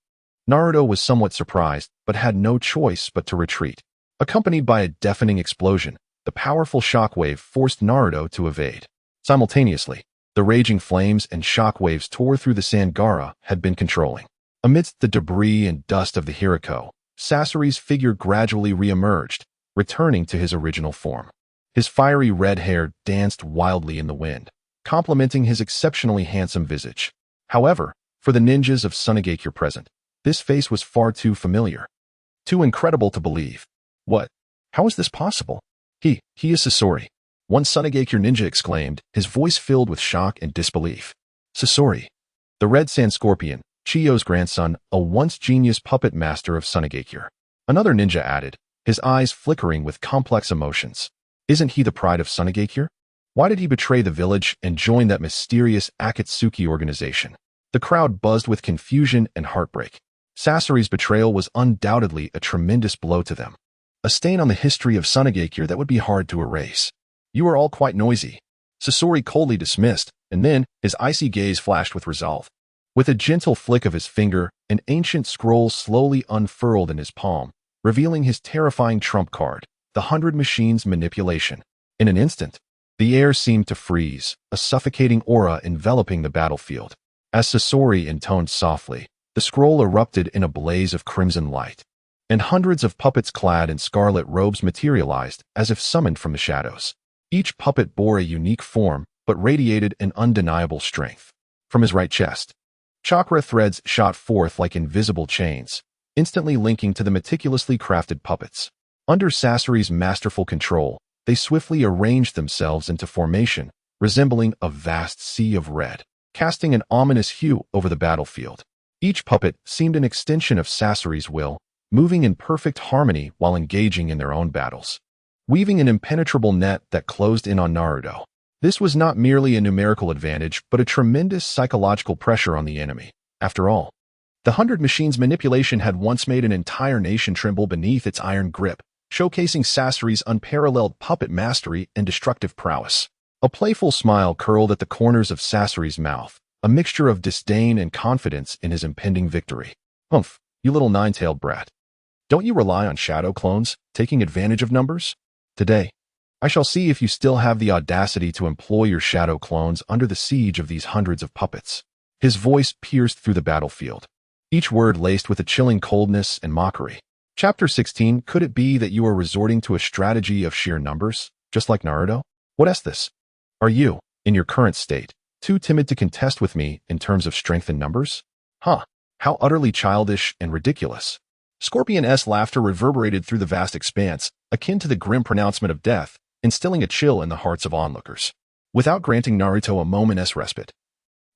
[SPEAKER 1] Naruto was somewhat surprised, but had no choice but to retreat. Accompanied by a deafening explosion, the powerful shockwave forced Naruto to evade. Simultaneously, the raging flames and shockwaves tore through the sand Gaara had been controlling. Amidst the debris and dust of the Hiriko, Sasori's figure gradually re-emerged, returning to his original form. His fiery red hair danced wildly in the wind, complementing his exceptionally handsome visage. However, for the ninjas of Sunagakure present, this face was far too familiar. Too incredible to believe. "What? How is this possible? He is Sasori," one Sunagakure ninja exclaimed, his voice filled with shock and disbelief. "Sasori, the Red Sand Scorpion, Chiyo's grandson, a once genius puppet master of Sunagakure," another ninja added, his eyes flickering with complex emotions. "Isn't he the pride of Sunagakure? Why did he betray the village and join that mysterious Akatsuki organization?" The crowd buzzed with confusion and heartbreak. Sasori's betrayal was undoubtedly a tremendous blow to them, a stain on the history of Sunagakure that would be hard to erase. "You are all quite noisy," Sasori coldly dismissed, and then his icy gaze flashed with resolve. With a gentle flick of his finger, an ancient scroll slowly unfurled in his palm, revealing his terrifying trump card, the 100 Machines Manipulation. In an instant, the air seemed to freeze, a suffocating aura enveloping the battlefield. As Sasori intoned softly, the scroll erupted in a blaze of crimson light, and hundreds of puppets clad in scarlet robes materialized as if summoned from the shadows. Each puppet bore a unique form, but radiated an undeniable strength. From his right chest, chakra threads shot forth like invisible chains, instantly linking to the meticulously crafted puppets. Under Sasori's masterful control, they swiftly arranged themselves into formation, resembling a vast sea of red, casting an ominous hue over the battlefield. Each puppet seemed an extension of Sasori's will, moving in perfect harmony while engaging in their own battles, weaving an impenetrable net that closed in on Naruto. This was not merely a numerical advantage, but a tremendous psychological pressure on the enemy. After all, the 100 Machines Manipulation had once made an entire nation tremble beneath its iron grip, showcasing Sasori's unparalleled puppet mastery and destructive prowess. A playful smile curled at the corners of Sasori's mouth, a mixture of disdain and confidence in his impending victory. "Humph, you little nine-tailed brat. Don't you rely on shadow clones, taking advantage of numbers? Today, I shall see if you still have the audacity to employ your shadow clones under the siege of these hundreds of puppets." His voice pierced through the battlefield, each word laced with a chilling coldness and mockery. Chapter 16. Could it be that you are resorting to a strategy of sheer numbers, just like Naruto? What is this? Are you, in your current state, Too timid to contest with me in terms of strength and numbers? Huh. How utterly childish and ridiculous. Scorpion's laughter reverberated through the vast expanse, akin to the grim pronouncement of death, instilling a chill in the hearts of onlookers. Without granting Naruto a moment's respite,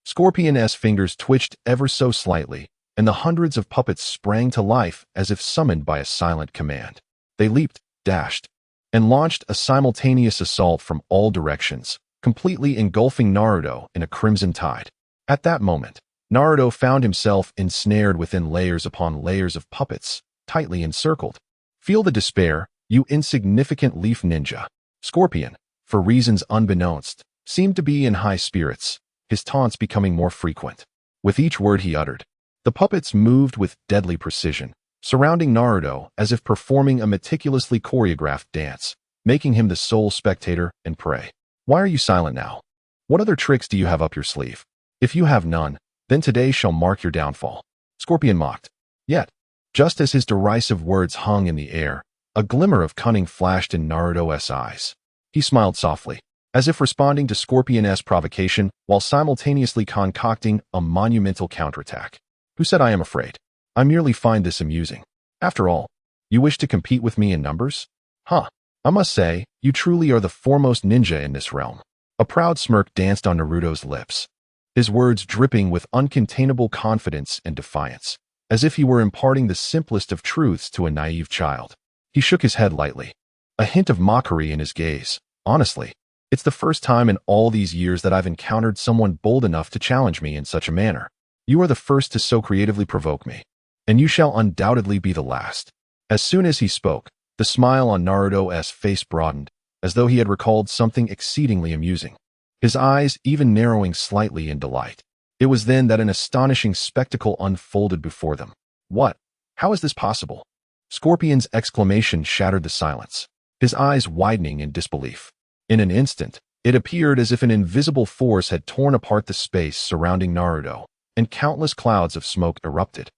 [SPEAKER 1] Scorpion's fingers twitched ever so slightly, and the hundreds of puppets sprang to life as if summoned by a silent command. They leaped, dashed, and launched a simultaneous assault from all directions, completely engulfing Naruto in a crimson tide. At that moment, Naruto found himself ensnared within layers upon layers of puppets, tightly encircled. Feel the despair, you insignificant leaf ninja. Scorpion, for reasons unbeknownst, seemed to be in high spirits, his taunts becoming more frequent. With each word he uttered, the puppets moved with deadly precision, surrounding Naruto as if performing a meticulously choreographed dance, making him the sole spectator and prey. Why are you silent now? What other tricks do you have up your sleeve? If you have none, then today shall mark your downfall. Scorpion mocked. Yet, just as his derisive words hung in the air, a glimmer of cunning flashed in Naruto's eyes. He smiled softly, as if responding to Scorpion's provocation while simultaneously concocting a monumental counterattack. Who said I am afraid? I merely find this amusing. After all, you wish to compete with me in numbers? Huh. I must say, you truly are the foremost ninja in this realm. A proud smirk danced on Naruto's lips, his words dripping with uncontainable confidence and defiance, as if he were imparting the simplest of truths to a naive child. He shook his head lightly, a hint of mockery in his gaze. Honestly, it's the first time in all these years that I've encountered someone bold enough to challenge me in such a manner. You are the first to so creatively provoke me, and you shall undoubtedly be the last. As soon as he spoke, the smile on Naruto's face broadened, as though he had recalled something exceedingly amusing, his eyes even narrowing slightly in delight. It was then that an astonishing spectacle unfolded before them. What? How is this possible? Scorpion's exclamation shattered the silence, his eyes widening in disbelief. In an instant, it appeared as if an invisible force had torn apart the space surrounding Naruto, and countless clouds of smoke erupted,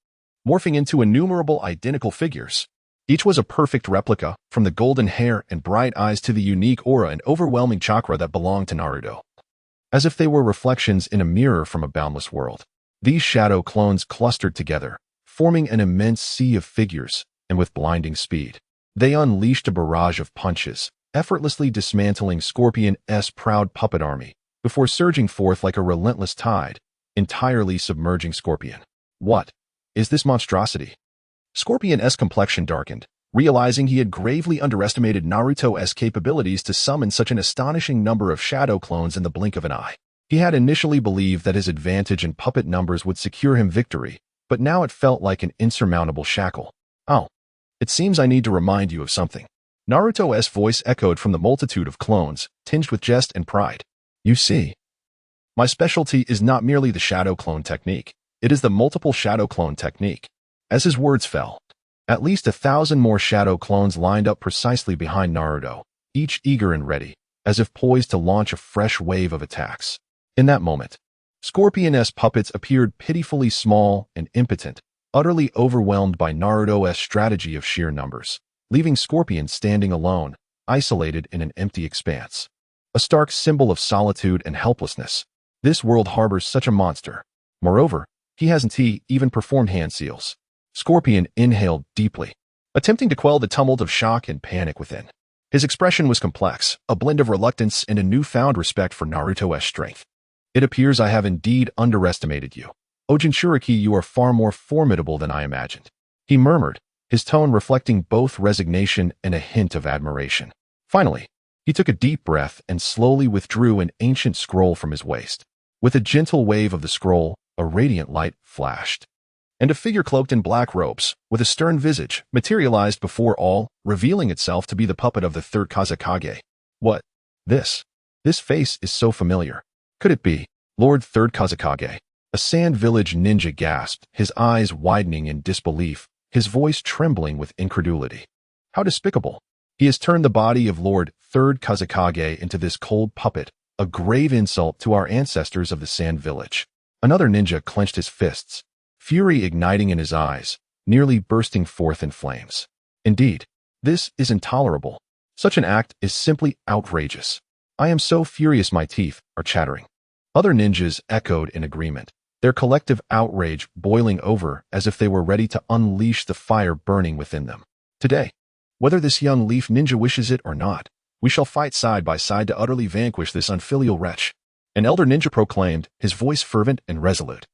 [SPEAKER 1] morphing into innumerable identical figures. Each was a perfect replica, from the golden hair and bright eyes to the unique aura and overwhelming chakra that belonged to Naruto. As if they were reflections in a mirror from a boundless world, these shadow clones clustered together, forming an immense sea of figures, and with blinding speed, they unleashed a barrage of punches, effortlessly dismantling Scorpion's proud puppet army, before surging forth like a relentless tide, entirely submerging Scorpion. What is this monstrosity? Scorpion's complexion darkened, realizing he had gravely underestimated Naruto's capabilities to summon such an astonishing number of shadow clones in the blink of an eye. He had initially believed that his advantage in puppet numbers would secure him victory, but now it felt like an insurmountable shackle. Oh, it seems I need to remind you of something. Naruto's voice echoed from the multitude of clones, tinged with jest and pride. You see, my specialty is not merely the shadow clone technique, it is the multiple shadow clone technique. As his words fell, at least 1,000 more shadow clones lined up precisely behind Naruto, each eager and ready, as if poised to launch a fresh wave of attacks. In that moment, Scorpion's puppets appeared pitifully small and impotent, utterly overwhelmed by Naruto's strategy of sheer numbers, leaving Scorpion standing alone, isolated in an empty expanse. A stark symbol of solitude and helplessness. This world harbors such a monster. Moreover, he hasn't even performed hand seals. Scorpion inhaled deeply, attempting to quell the tumult of shock and panic within. His expression was complex, a blend of reluctance and a newfound respect for Naruto's strength. It appears I have indeed underestimated you. O Jinchuriki, you are far more formidable than I imagined. He murmured, his tone reflecting both resignation and a hint of admiration. Finally, he took a deep breath and slowly withdrew an ancient scroll from his waist. With a gentle wave of the scroll, a radiant light flashed, and a figure cloaked in black robes, with a stern visage, materialized before all, revealing itself to be the puppet of the third Kage. What? This face is so familiar. Could it be Lord Third Kage? A Sand Village ninja gasped, his eyes widening in disbelief, his voice trembling with incredulity. How despicable. He has turned the body of Lord Third Kage into this cold puppet, a grave insult to our ancestors of the Sand Village. Another ninja clenched his fists, fury igniting in his eyes, nearly bursting forth in flames. Indeed, this is intolerable. Such an act is simply outrageous. I am so furious my teeth are chattering. Other ninjas echoed in agreement, their collective outrage boiling over as if they were ready to unleash the fire burning within them. Today, whether this young leaf ninja wishes it or not, we shall fight side by side to utterly vanquish this unfilial wretch, an elder ninja proclaimed, his voice fervent and resolute,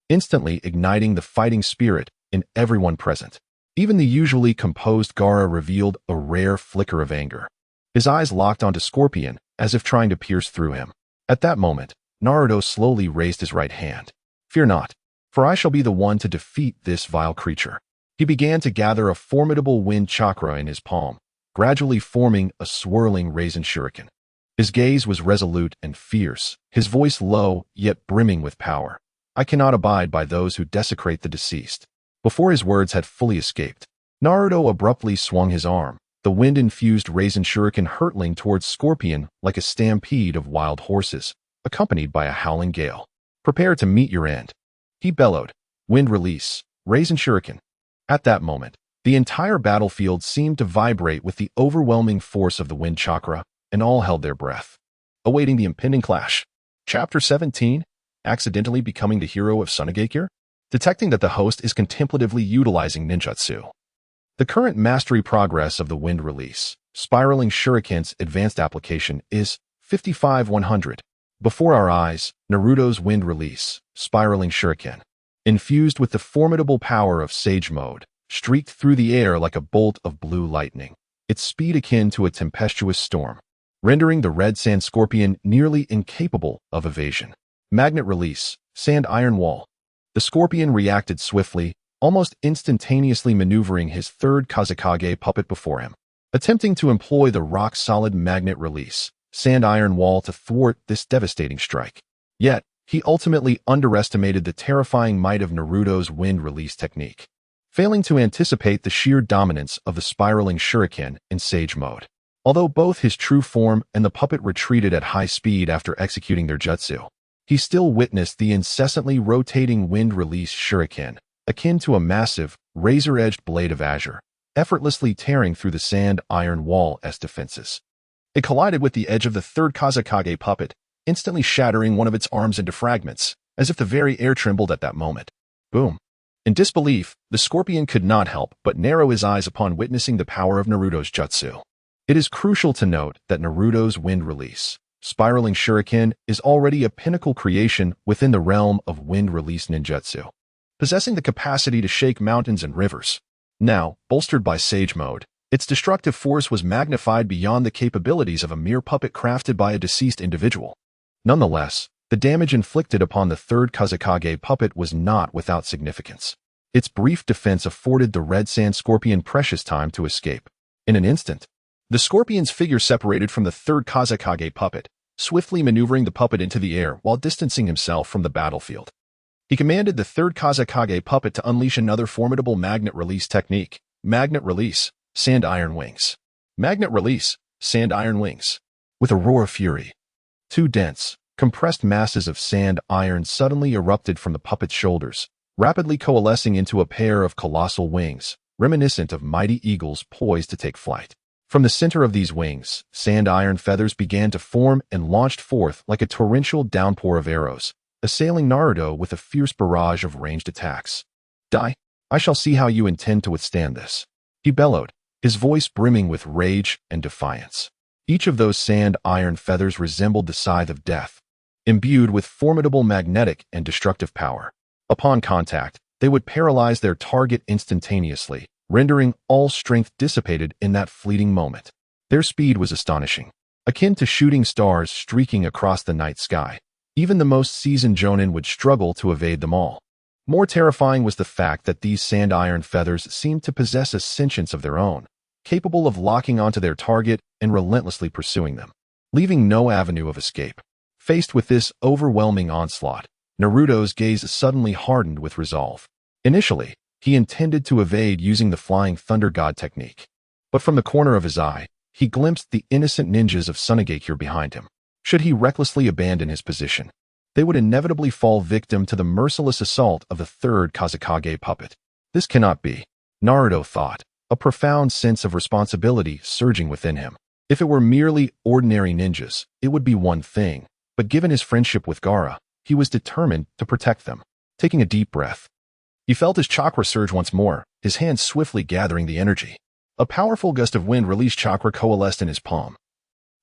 [SPEAKER 1] instantly igniting the fighting spirit in everyone present. Even the usually composed Gaara revealed a rare flicker of anger. His eyes locked onto Scorpion, as if trying to pierce through him. At that moment, Naruto slowly raised his right hand. Fear not, for I shall be the one to defeat this vile creature. He began to gather a formidable wind chakra in his palm, gradually forming a swirling raisin shuriken. His gaze was resolute and fierce, his voice low yet brimming with power. I cannot abide by those who desecrate the deceased. Before his words had fully escaped, Naruto abruptly swung his arm, the wind-infused raisin shuriken hurtling towards Scorpion like a stampede of wild horses, accompanied by a howling gale. Prepare to meet your end, he bellowed. Wind release, raisin shuriken. At that moment, the entire battlefield seemed to vibrate with the overwhelming force of the wind chakra, and all held their breath, awaiting the impending clash. Chapter 17, Accidentally Becoming the Hero of Sunagakure? Detecting that the host is contemplatively utilizing ninjutsu. The current mastery progress of the wind release, spiraling shuriken's advanced application is 55-100. Before our eyes, Naruto's wind release, spiraling shuriken, infused with the formidable power of Sage Mode, streaked through the air like a bolt of blue lightning, its speed akin to a tempestuous storm, rendering the red sand scorpion nearly incapable of evasion. Magnet release, sand iron wall. The scorpion reacted swiftly, almost instantaneously maneuvering his third Kazekage puppet before him, attempting to employ the rock-solid magnet release, sand iron wall to thwart this devastating strike. Yet, he ultimately underestimated the terrifying might of Naruto's wind release technique, failing to anticipate the sheer dominance of the spiraling shuriken in Sage Mode. Although both his true form and the puppet retreated at high speed after executing their jutsu, he still witnessed the incessantly rotating wind release shuriken, akin to a massive, razor-edged blade of azure, effortlessly tearing through the sand iron wall as defenses. It collided with the edge of the third Kazekage puppet, instantly shattering one of its arms into fragments, as if the very air trembled at that moment. Boom. In disbelief, the scorpion could not help but narrow his eyes upon witnessing the power of Naruto's jutsu. It is crucial to note that Naruto's wind release, spiraling shuriken, is already a pinnacle creation within the realm of wind release ninjutsu, possessing the capacity to shake mountains and rivers. Now, bolstered by Sage Mode, its destructive force was magnified beyond the capabilities of a mere puppet crafted by a deceased individual. Nonetheless, the damage inflicted upon the third Kazekage puppet was not without significance. Its brief defense afforded the red sand scorpion precious time to escape. In an instant, the scorpion's figure separated from the third Kazekage puppet, swiftly maneuvering the puppet into the air while distancing himself from the battlefield. He commanded the third Kazekage puppet to unleash another formidable magnet release technique. Magnet release, sand iron wings. Magnet release, sand iron wings. With a roar of fury, two dense, compressed masses of sand iron suddenly erupted from the puppet's shoulders, rapidly coalescing into a pair of colossal wings, reminiscent of mighty eagles poised to take flight. From the center of these wings, sand iron feathers began to form and launched forth like a torrential downpour of arrows, assailing Naruto with a fierce barrage of ranged attacks. Die! I shall see how you intend to withstand this, he bellowed, his voice brimming with rage and defiance. Each of those sand iron feathers resembled the scythe of death, imbued with formidable magnetic and destructive power. Upon contact, they would paralyze their target instantaneously, rendering all strength dissipated in that fleeting moment. Their speed was astonishing, akin to shooting stars streaking across the night sky. Even the most seasoned jonin would struggle to evade them all. More terrifying was the fact that these sand iron feathers seemed to possess a sentience of their own, capable of locking onto their target and relentlessly pursuing them, leaving no avenue of escape. Faced with this overwhelming onslaught, Naruto's gaze suddenly hardened with resolve. Initially, he intended to evade using the Flying Thunder God technique, but from the corner of his eye, he glimpsed the innocent ninjas of Sunagakure behind him. Should he recklessly abandon his position, they would inevitably fall victim to the merciless assault of the third Kazekage puppet. This cannot be, Naruto thought, a profound sense of responsibility surging within him. If it were merely ordinary ninjas, it would be one thing, but given his friendship with Gaara, he was determined to protect them. Taking a deep breath, he felt his chakra surge once more, his hands swiftly gathering the energy. A powerful gust of wind-released chakra coalesced in his palm,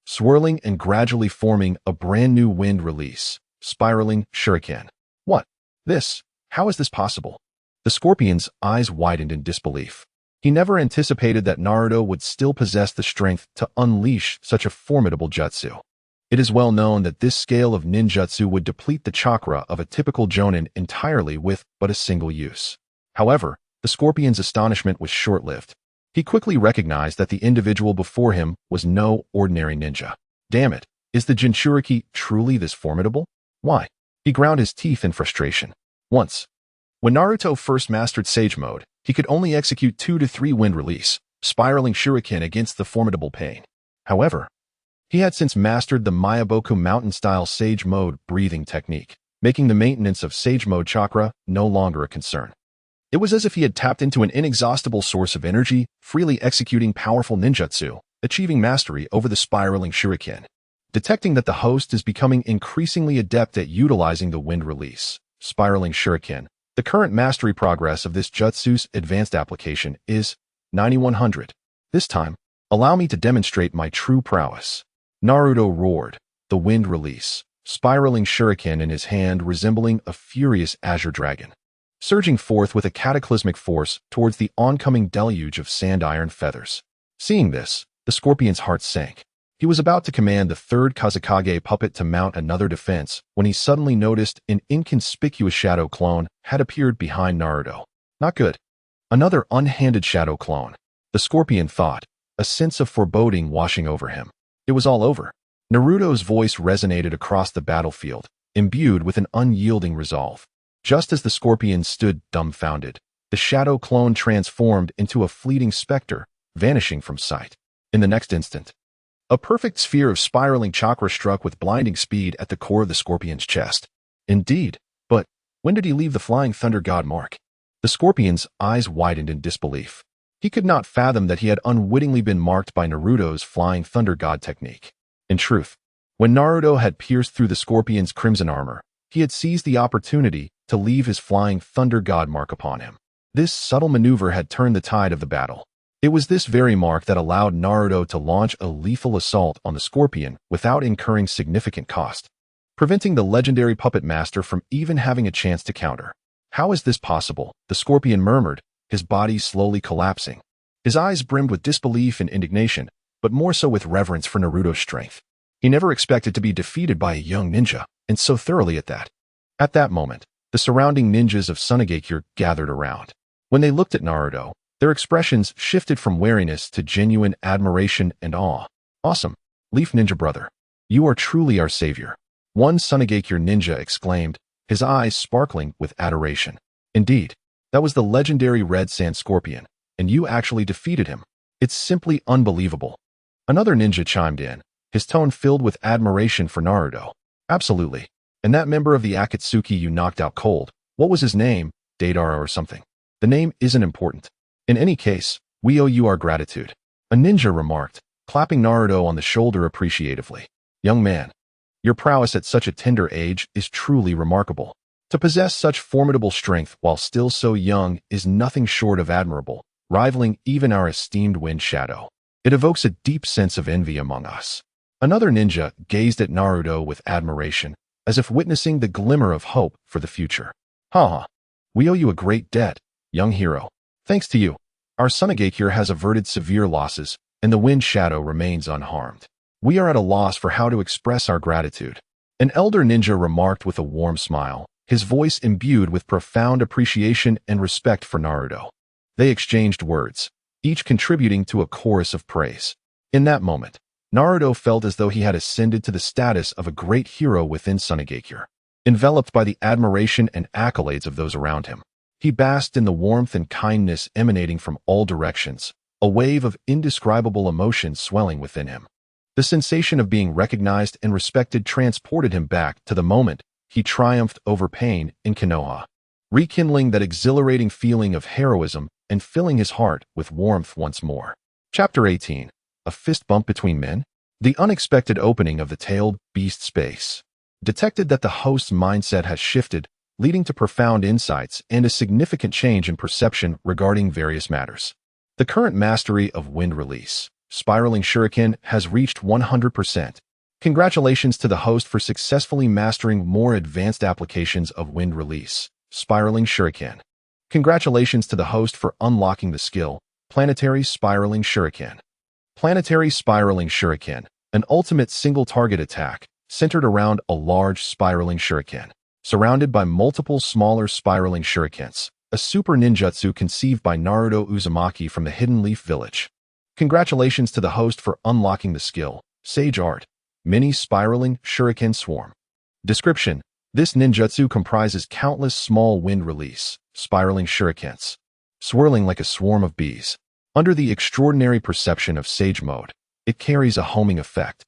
[SPEAKER 1] swirling and gradually forming a brand new wind release, spiraling shuriken. What? This? How is this possible? The scorpion's eyes widened in disbelief. He never anticipated that Naruto would still possess the strength to unleash such a formidable jutsu. It is well known that this scale of ninjutsu would deplete the chakra of a typical jonin entirely with but a single use. However, the scorpion's astonishment was short-lived. He quickly recognized that the individual before him was no ordinary ninja. Damn it, is the Jinchuriki truly this formidable? Why? He ground his teeth in frustration. Once, when Naruto first mastered Sage Mode, he could only execute 2 to 3 wind release, spiraling shuriken against the formidable pain. However, he had since mastered the Miyaboku mountain-style Sage Mode breathing technique, making the maintenance of Sage Mode chakra no longer a concern. It was as if he had tapped into an inexhaustible source of energy, freely executing powerful ninjutsu, achieving mastery over the spiraling shuriken. Detecting that the host is becoming increasingly adept at utilizing the wind release, spiraling shuriken, the current mastery progress of this jutsu's advanced application is 9100. This time, allow me to demonstrate my true prowess. Naruto roared, the wind release, spiraling shuriken in his hand resembling a furious azure dragon, surging forth with a cataclysmic force towards the oncoming deluge of sand-iron feathers. Seeing this, the scorpion's heart sank. He was about to command the third Kazekage puppet to mount another defense when he suddenly noticed an inconspicuous shadow clone had appeared behind Naruto. Not good. Another unhanded shadow clone. The scorpion thought, a sense of foreboding washing over him. It was all over. Naruto's voice resonated across the battlefield, imbued with an unyielding resolve. Just as the scorpion stood dumbfounded, the shadow clone transformed into a fleeting specter, vanishing from sight. In the next instant, a perfect sphere of spiraling chakra struck with blinding speed at the core of the scorpion's chest. Indeed, but when did he leave the flying thunder god mark? The scorpion's eyes widened in disbelief. He could not fathom that he had unwittingly been marked by Naruto's flying thunder god technique. In truth, when Naruto had pierced through the scorpion's crimson armor, he had seized the opportunity to leave his flying thunder god mark upon him. This subtle maneuver had turned the tide of the battle. It was this very mark that allowed Naruto to launch a lethal assault on the scorpion without incurring significant cost, preventing the legendary puppet master from even having a chance to counter. How is this possible? The scorpion murmured, his body slowly collapsing. His eyes brimmed with disbelief and indignation, but more so with reverence for Naruto's strength. He never expected to be defeated by a young ninja, and so thoroughly at that. At that moment, the surrounding ninjas of Sunagakure gathered around. When they looked at Naruto, their expressions shifted from wariness to genuine admiration and awe. Awesome, Leaf Ninja brother. You are truly our savior. One Sunagakure ninja exclaimed, his eyes sparkling with adoration. Indeed, that was the legendary Red Sand Scorpion, and you actually defeated him. It's simply unbelievable. Another ninja chimed in, his tone filled with admiration for Naruto. Absolutely. And that member of the Akatsuki you knocked out cold, what was his name? Deidara or something. The name isn't important. In any case, we owe you our gratitude. A ninja remarked, clapping Naruto on the shoulder appreciatively. Young man, your prowess at such a tender age is truly remarkable. To possess such formidable strength while still so young is nothing short of admirable, rivaling even our esteemed Wind Shadow. It evokes a deep sense of envy among us. Another ninja gazed at Naruto with admiration, as if witnessing the glimmer of hope for the future. Ha! We owe you a great debt, young hero. Thanks to you, our Sunagakure has averted severe losses, and the Wind Shadow remains unharmed. We are at a loss for how to express our gratitude. An elder ninja remarked with a warm smile, his voice imbued with profound appreciation and respect for Naruto. They exchanged words, each contributing to a chorus of praise. In that moment, Naruto felt as though he had ascended to the status of a great hero within Sunagakure. Enveloped by the admiration and accolades of those around him, he basked in the warmth and kindness emanating from all directions, a wave of indescribable emotion swelling within him. The sensation of being recognized and respected transported him back to the moment he triumphed over pain in Konoha, rekindling that exhilarating feeling of heroism and filling his heart with warmth once more. Chapter 18. A Fist Bump Between Men? The unexpected opening of the tailed beast space. detected that the host's mindset has shifted, leading to profound insights and a significant change in perception regarding various matters. The current mastery of wind release, spiraling shuriken, has reached 100%. Congratulations to the host for successfully mastering more advanced applications of wind release, spiraling shuriken. Congratulations to the host for unlocking the skill, planetary spiraling shuriken. Planetary spiraling shuriken, an ultimate single-target attack, centered around a large spiraling shuriken, surrounded by multiple smaller spiraling shurikens, a super ninjutsu conceived by Naruto Uzumaki from the Hidden Leaf Village. Congratulations to the host for unlocking the skill, Sage Art, Mini Spiraling Shuriken Swarm. Description: this ninjutsu comprises countless small wind release, spiraling shurikens, swirling like a swarm of bees. Under the extraordinary perception of Sage Mode, it carries a homing effect,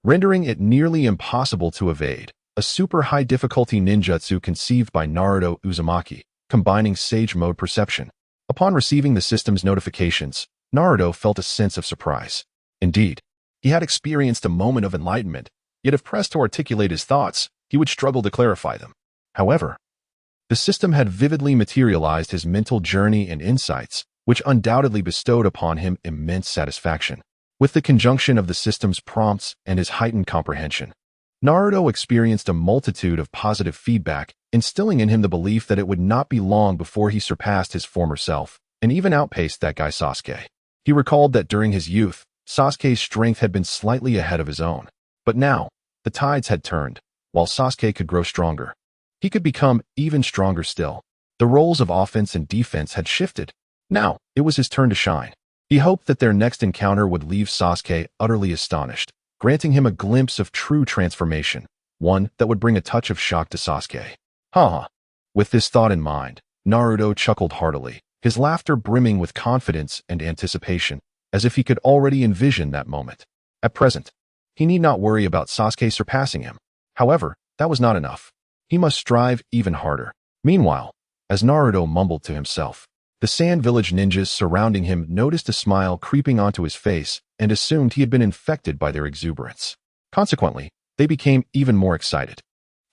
[SPEAKER 1] rendering it nearly impossible to evade. A super high difficulty ninjutsu conceived by Naruto Uzumaki, combining Sage Mode perception. Upon receiving the system's notifications, Naruto felt a sense of surprise. Indeed, he had experienced a moment of enlightenment, yet if pressed to articulate his thoughts, he would struggle to clarify them. However, the system had vividly materialized his mental journey and insights, which undoubtedly bestowed upon him immense satisfaction. With the conjunction of the system's prompts and his heightened comprehension, Naruto experienced a multitude of positive feedback, instilling in him the belief that it would not be long before he surpassed his former self, and even outpaced that guy Sasuke. He recalled that during his youth, Sasuke's strength had been slightly ahead of his own. But now, the tides had turned. While Sasuke could grow stronger, he could become even stronger still. The roles of offense and defense had shifted. Now, it was his turn to shine. He hoped that their next encounter would leave Sasuke utterly astonished, granting him a glimpse of true transformation, one that would bring a touch of shock to Sasuke. Haha. With this thought in mind, Naruto chuckled heartily, his laughter brimming with confidence and anticipation, as if he could already envision that moment. At present, he need not worry about Sasuke surpassing him. However, that was not enough. He must strive even harder. Meanwhile, as Naruto mumbled to himself, the Sand Village ninjas surrounding him noticed a smile creeping onto his face and assumed he had been infected by their exuberance. Consequently, they became even more excited.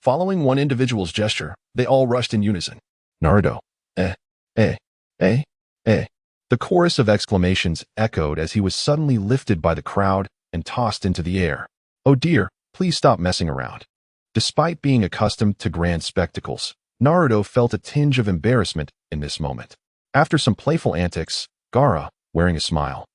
[SPEAKER 1] Following one individual's gesture, they all rushed in unison. Naruto. Eh. The chorus of exclamations echoed as he was suddenly lifted by the crowd and tossed into the air. Oh dear, please stop messing around. Despite being accustomed to grand spectacles, Naruto felt a tinge of embarrassment in this moment. After some playful antics, Gaara, wearing a smile,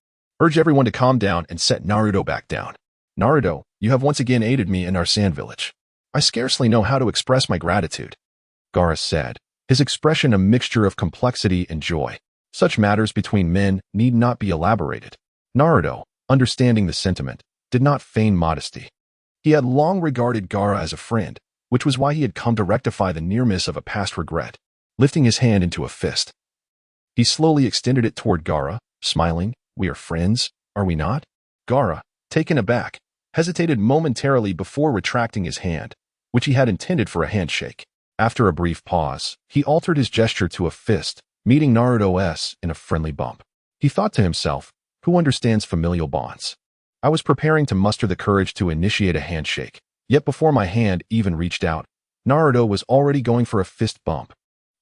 [SPEAKER 1] urged everyone to calm down and set Naruto back down. Naruto, you have once again aided me in our sand village. I scarcely know how to express my gratitude. Gaara said, his expression a mixture of complexity and joy. Such matters between men need not be elaborated. Naruto, understanding the sentiment, did not feign modesty. He had long regarded Gaara as a friend, which was why he had come to rectify the near miss of a past regret. Lifting his hand into a fist, he slowly extended it toward Gaara, smiling. We are friends, are we not? Gaara, taken aback, hesitated momentarily before retracting his hand, which he had intended for a handshake. After a brief pause, he altered his gesture to a fist, meeting Naruto's in a friendly bump. He thought to himself, who understands familial bonds? I was preparing to muster the courage to initiate a handshake, yet before my hand even reached out, Naruto was already going for a fist bump.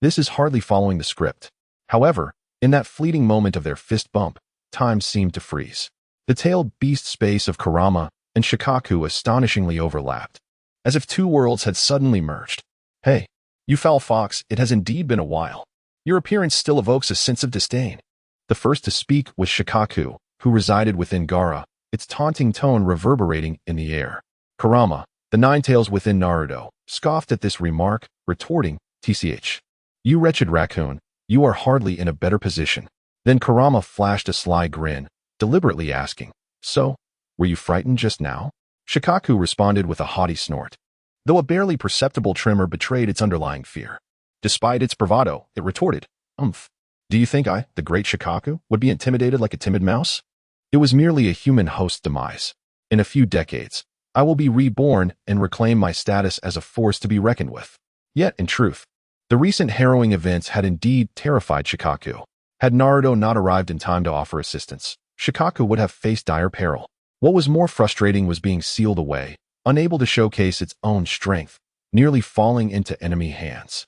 [SPEAKER 1] This is hardly following the script. However, in that fleeting moment of their fist bump, time seemed to freeze. The tailed beast space of Kurama and Shikaku astonishingly overlapped, as if two worlds had suddenly merged. Hey, you foul fox, it has indeed been a while. Your appearance still evokes a sense of disdain. The first to speak was Shikaku, who resided within Gaara, its taunting tone reverberating in the air. Kurama, the nine tails within Naruto, scoffed at this remark, retorting, "Tch. You wretched raccoon, you are hardly in a better position." Then Kurama flashed a sly grin, deliberately asking, "So, were you frightened just now?" Shikaku responded with a haughty snort, though a barely perceptible tremor betrayed its underlying fear. Despite its bravado, it retorted, Do you think I, the great Shikaku, would be intimidated like a timid mouse? It was merely a human host's demise. In a few decades, I will be reborn and reclaim my status as a force to be reckoned with." Yet, in truth, the recent harrowing events had indeed terrified Shikaku. Had Naruto not arrived in time to offer assistance, Shikaku would have faced dire peril. What was more frustrating was being sealed away, unable to showcase its own strength, nearly falling into enemy hands.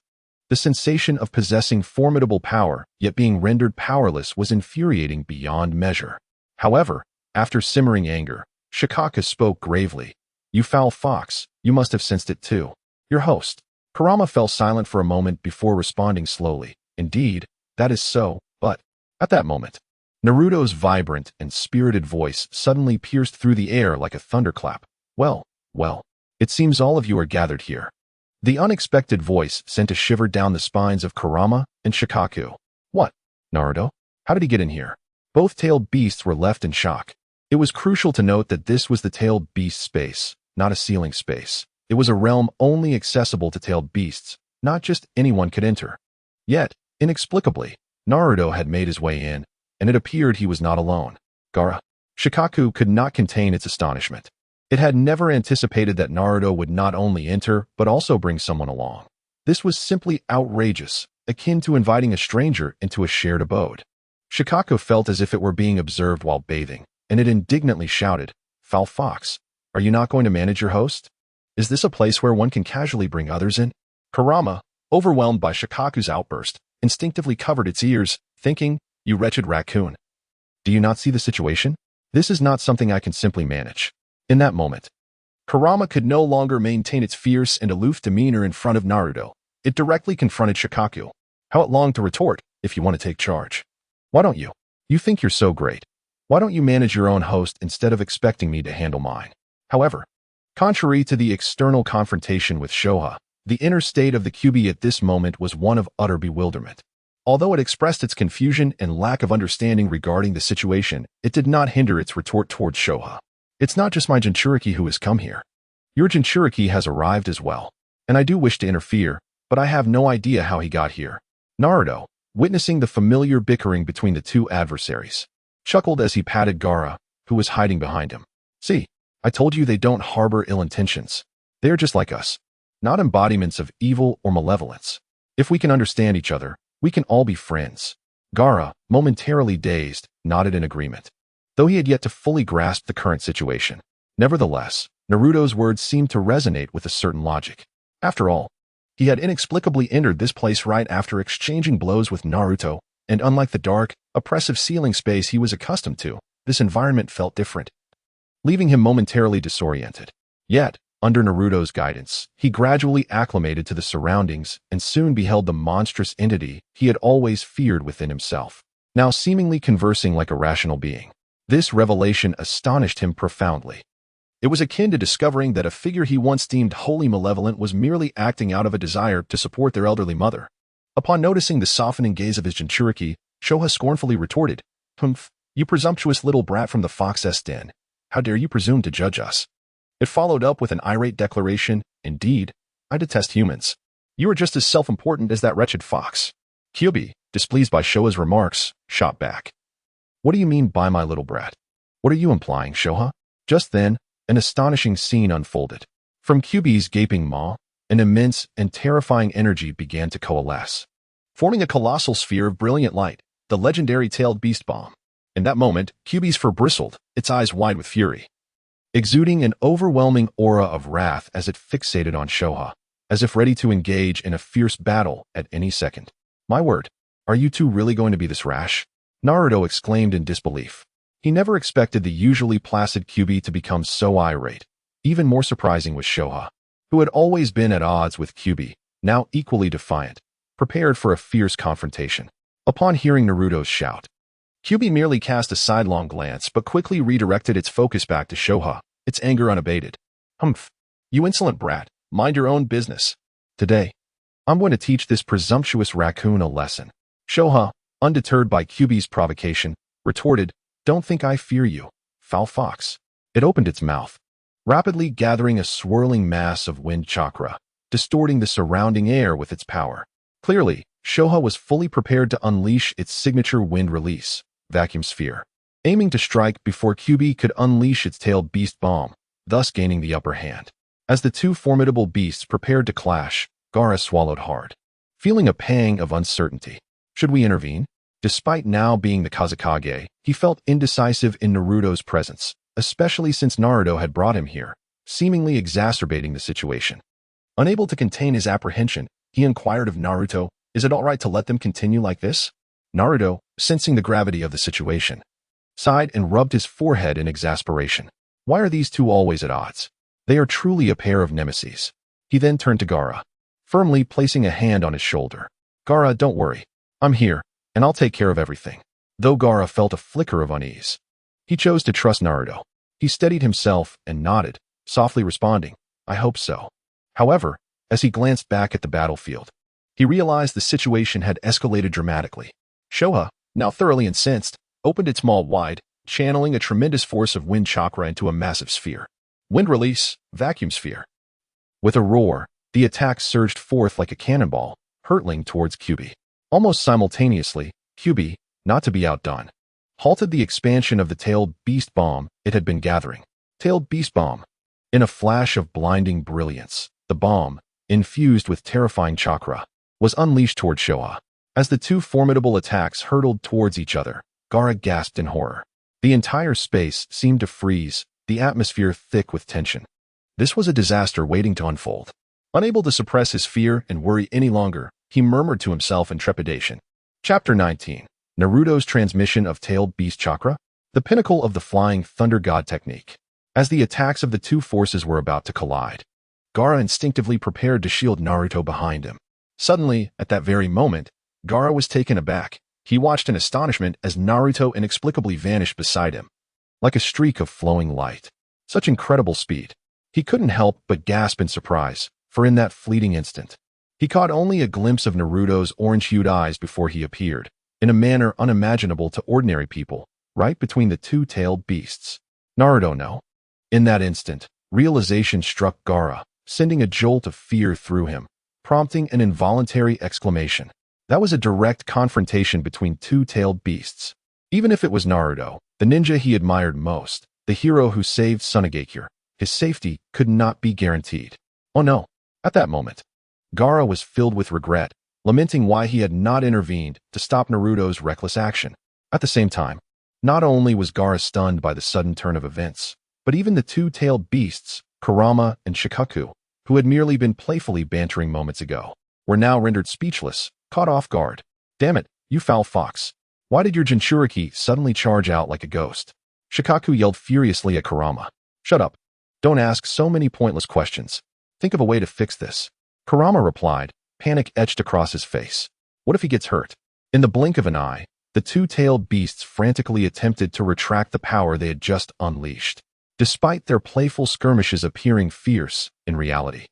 [SPEAKER 1] The sensation of possessing formidable power, yet being rendered powerless, was infuriating beyond measure. However, after simmering anger, Shikaka spoke gravely. "You foul fox, you must have sensed it too. Your host." Kurama fell silent for a moment before responding slowly. "Indeed, that is so, but..." At that moment, Naruto's vibrant and spirited voice suddenly pierced through the air like a thunderclap. Well, it seems all of you are gathered here." The unexpected voice sent a shiver down the spines of Kurama and Shikaku. "What? Naruto? How did he get in here?" Both tailed beasts were left in shock. It was crucial to note that this was the tailed beast space, not a ceiling space. It was a realm only accessible to tailed beasts. Not just anyone could enter. Yet, inexplicably, Naruto had made his way in, and it appeared he was not alone. Gaara. Shikaku could not contain its astonishment. It had never anticipated that Naruto would not only enter, but also bring someone along. This was simply outrageous, akin to inviting a stranger into a shared abode. Shikaku felt as if it were being observed while bathing, and it indignantly shouted, "Foul fox, are you not going to manage your host? Is this a place where one can casually bring others in?" Kurama, overwhelmed by Shikaku's outburst, instinctively covered its ears, thinking, "You wretched raccoon. Do you not see the situation? This is not something I can simply manage." In that moment, Kurama could no longer maintain its fierce and aloof demeanor in front of Naruto. It directly confronted Shikaku. How it longed to retort, "If you want to take charge. Why don't you? You think you're so great. Why don't you manage your own host instead of expecting me to handle mine?" However, contrary to the external confrontation with Shoha, the inner state of the Kyuubi at this moment was one of utter bewilderment. Although it expressed its confusion and lack of understanding regarding the situation, it did not hinder its retort towards Shoha. "It's not just my Jinchuriki who has come here. Your Jinchuriki has arrived as well, and I do wish to interfere, but I have no idea how he got here." Naruto, witnessing the familiar bickering between the two adversaries, chuckled as he patted Gaara, who was hiding behind him. "See, I told you they don't harbor ill intentions. They are just like us, not embodiments of evil or malevolence. If we can understand each other, we can all be friends." Gaara, momentarily dazed, nodded in agreement, though he had yet to fully grasp the current situation. Nevertheless, Naruto's words seemed to resonate with a certain logic. After all, he had inexplicably entered this place right after exchanging blows with Naruto, and unlike the dark, oppressive ceiling space he was accustomed to, this environment felt different, leaving him momentarily disoriented. Yet, under Naruto's guidance, he gradually acclimated to the surroundings and soon beheld the monstrous entity he had always feared within himself, now seemingly conversing like a rational being. This revelation astonished him profoundly. It was akin to discovering that a figure he once deemed wholly malevolent was merely acting out of a desire to support their elderly mother. Upon noticing the softening gaze of his Jinchuriki, Shoha scornfully retorted, "Humph, you presumptuous little brat from the fox's den. How dare you presume to judge us?" It followed up with an irate declaration, "Indeed, I detest humans. You are just as self-important as that wretched fox." Kyuubi, displeased by Shoha's remarks, shot back. "What do you mean by my little brat? What are you implying, Shoha?" Just then, an astonishing scene unfolded. From Kyuubi's gaping maw, an immense and terrifying energy began to coalesce, forming a colossal sphere of brilliant light, the legendary tailed beast bomb. In that moment, Kyuubi's fur bristled, its eyes wide with fury, exuding an overwhelming aura of wrath as it fixated on Shoha, as if ready to engage in a fierce battle at any second. "My word, are you two really going to be this rash?" Naruto exclaimed in disbelief. He never expected the usually placid Kyuubi to become so irate. Even more surprising was Shoha, who had always been at odds with Kyuubi, now equally defiant, prepared for a fierce confrontation. Upon hearing Naruto's shout, Kyuubi merely cast a sidelong glance but quickly redirected its focus back to Shoha, its anger unabated. "Humph, you insolent brat, mind your own business. Today, I'm going to teach this presumptuous raccoon a lesson." Shoha, undeterred by Kyuubi's provocation, retorted, "Don't think I fear you, foul fox." It opened its mouth, rapidly gathering a swirling mass of wind chakra, distorting the surrounding air with its power. Clearly, Shoha was fully prepared to unleash its signature wind release, Vacuum Sphere, aiming to strike before Kyuubi could unleash its tailed beast bomb, thus gaining the upper hand. As the two formidable beasts prepared to clash, Gaara swallowed hard, feeling a pang of uncertainty. Should we intervene? Despite now being the Kazekage, he felt indecisive in Naruto's presence, especially since Naruto had brought him here. seemingly exacerbating the situation. Unable to contain his apprehension, he inquired of Naruto, "Is it all right to let them continue like this?" Naruto, sensing the gravity of the situation, sighed and rubbed his forehead in exasperation. Why are these two always at odds? They are truly a pair of nemesis. He then turned to Gaara, firmly placing a hand on his shoulder. "Gaara, don't worry. I'm here, and I'll take care of everything." Though Gaara felt a flicker of unease, he chose to trust Naruto. He steadied himself and nodded, softly responding, "I hope so." However, as he glanced back at the battlefield, he realized the situation had escalated dramatically. Shoha, now thoroughly incensed, opened its maw wide, channeling a tremendous force of wind chakra into a massive sphere. Wind release, vacuum sphere. With a roar, the attack surged forth like a cannonball, hurtling towards Kyubi. Almost simultaneously, Kyubi, not to be outdone, halted the expansion of the tailed beast bomb it had been gathering. Tailed beast bomb. In a flash of blinding brilliance, the bomb, infused with terrifying chakra, was unleashed toward Shoha. As the two formidable attacks hurtled towards each other, Gaara gasped in horror. The entire space seemed to freeze, the atmosphere thick with tension. This was a disaster waiting to unfold. Unable to suppress his fear and worry any longer, he murmured to himself in trepidation. Chapter 19. Naruto's transmission of tailed beast chakra, the pinnacle of the flying thunder god technique. As the attacks of the two forces were about to collide, Gaara instinctively prepared to shield Naruto behind him. Suddenly, at that very moment, Gaara was taken aback. He watched in astonishment as Naruto inexplicably vanished beside him, like a streak of flowing light. Such incredible speed. He couldn't help but gasp in surprise, for in that fleeting instant, he caught only a glimpse of Naruto's orange-hued eyes before he appeared, in a manner unimaginable to ordinary people, right between the two tailed beasts. Naruto, no. In that instant, realization struck Gaara, sending a jolt of fear through him, prompting an involuntary exclamation. That was a direct confrontation between two tailed beasts. Even if it was Naruto, the ninja he admired most, the hero who saved Sunagakure, his safety could not be guaranteed. Oh no. At that moment, Gaara was filled with regret, lamenting why he had not intervened to stop Naruto's reckless action. At the same time, not only was Gaara stunned by the sudden turn of events, but even the two-tailed beasts, Kurama and Shikaku, who had merely been playfully bantering moments ago, were now rendered speechless, caught off guard. "Damn it, you foul fox. Why did your Jinchuriki suddenly charge out like a ghost?" Shikaku yelled furiously at Kurama. "Shut up. Don't ask so many pointless questions. Think of a way to fix this." Kurama replied, panic etched across his face. What if he gets hurt? In the blink of an eye, the two-tailed beasts frantically attempted to retract the power they had just unleashed, despite their playful skirmishes appearing fierce in reality.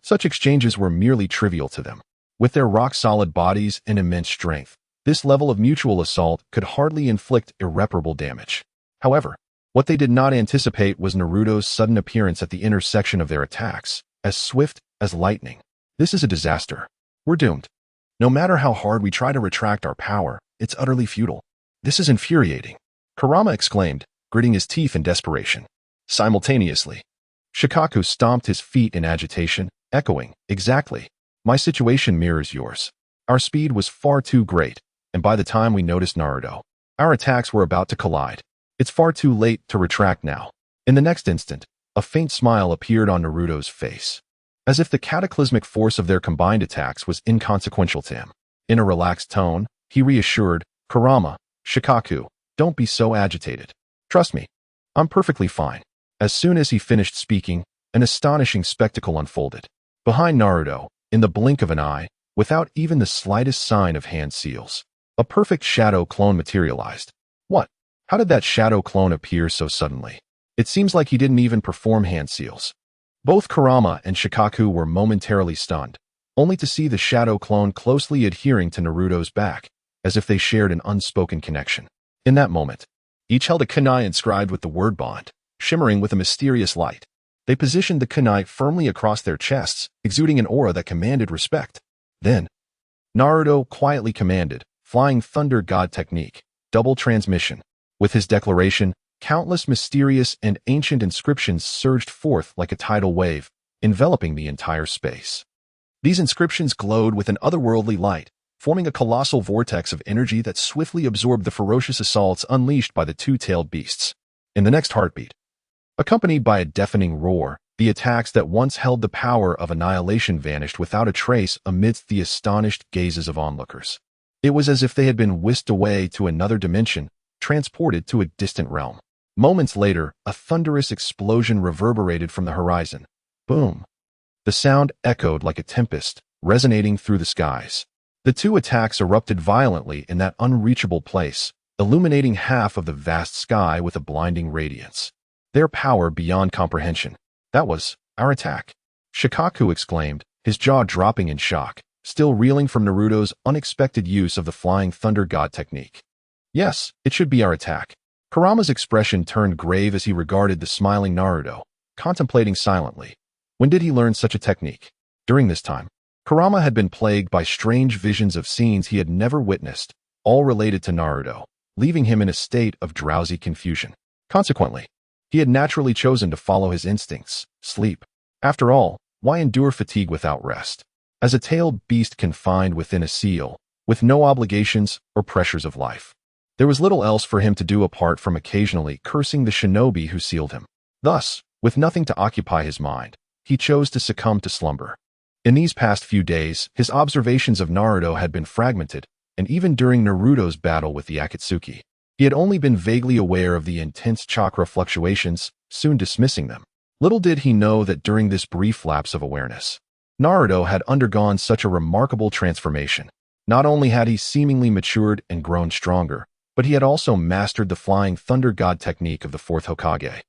[SPEAKER 1] Such exchanges were merely trivial to them. With their rock-solid bodies and immense strength, this level of mutual assault could hardly inflict irreparable damage. However, what they did not anticipate was Naruto's sudden appearance at the intersection of their attacks, as swift as lightning. This is a disaster. We're doomed. No matter how hard we try to retract our power, it's utterly futile. This is infuriating, Kurama exclaimed, gritting his teeth in desperation. Simultaneously, Shikaku stomped his feet in agitation, echoing, "Exactly. My situation mirrors yours. Our speed was far too great, and by the time we noticed Naruto, our attacks were about to collide. It's far too late to retract now." In the next instant, a faint smile appeared on Naruto's face, as if the cataclysmic force of their combined attacks was inconsequential to him. In a relaxed tone, he reassured, "Kurama, Shikaku, don't be so agitated. Trust me, I'm perfectly fine." As soon as he finished speaking, an astonishing spectacle unfolded. Behind Naruto, in the blink of an eye, without even the slightest sign of hand seals, a perfect shadow clone materialized. What? How did that shadow clone appear so suddenly? It seems like he didn't even perform hand seals. Both Kurama and Shikaku were momentarily stunned, only to see the shadow clone closely adhering to Naruto's back, as if they shared an unspoken connection. In that moment, each held a kunai inscribed with the word bond, shimmering with a mysterious light. They positioned the kunai firmly across their chests, exuding an aura that commanded respect. Then, Naruto quietly commanded, Flying Thunder God Technique, Double Transmission. With his declaration, countless mysterious and ancient inscriptions surged forth like a tidal wave, enveloping the entire space. These inscriptions glowed with an otherworldly light, forming a colossal vortex of energy that swiftly absorbed the ferocious assaults unleashed by the two-tailed beasts. In the next heartbeat, accompanied by a deafening roar, The attacks that once held the power of annihilation vanished without a trace amidst the astonished gazes of onlookers. It was as if they had been whisked away to another dimension, transported to a distant realm. Moments later, a thunderous explosion reverberated from the horizon. Boom! The sound echoed like a tempest, resonating through the skies. The two attacks erupted violently in that unreachable place, illuminating half of the vast sky with a blinding radiance. Their power beyond comprehension. That was our attack. Shikaku exclaimed, his jaw dropping in shock, still reeling from Naruto's unexpected use of the Flying Thunder God technique. Yes, it should be our attack. Kurama's expression turned grave as he regarded the smiling Naruto, contemplating silently. When did he learn such a technique? During this time, Kurama had been plagued by strange visions of scenes he had never witnessed, all related to Naruto, leaving him in a state of drowsy confusion. Consequently, he had naturally chosen to follow his instincts, sleep. After all, why endure fatigue without rest? As a tailed beast confined within a seal, with no obligations or pressures of life. There was little else for him to do apart from occasionally cursing the shinobi who sealed him. Thus, with nothing to occupy his mind, he chose to succumb to slumber. In these past few days, his observations of Naruto had been fragmented, and even during Naruto's battle with the Akatsuki, he had only been vaguely aware of the intense chakra fluctuations, soon dismissing them. Little did he know that during this brief lapse of awareness, Naruto had undergone such a remarkable transformation. Not only had he seemingly matured and grown stronger, but he had also mastered the Flying Thunder God technique of the fourth Hokage.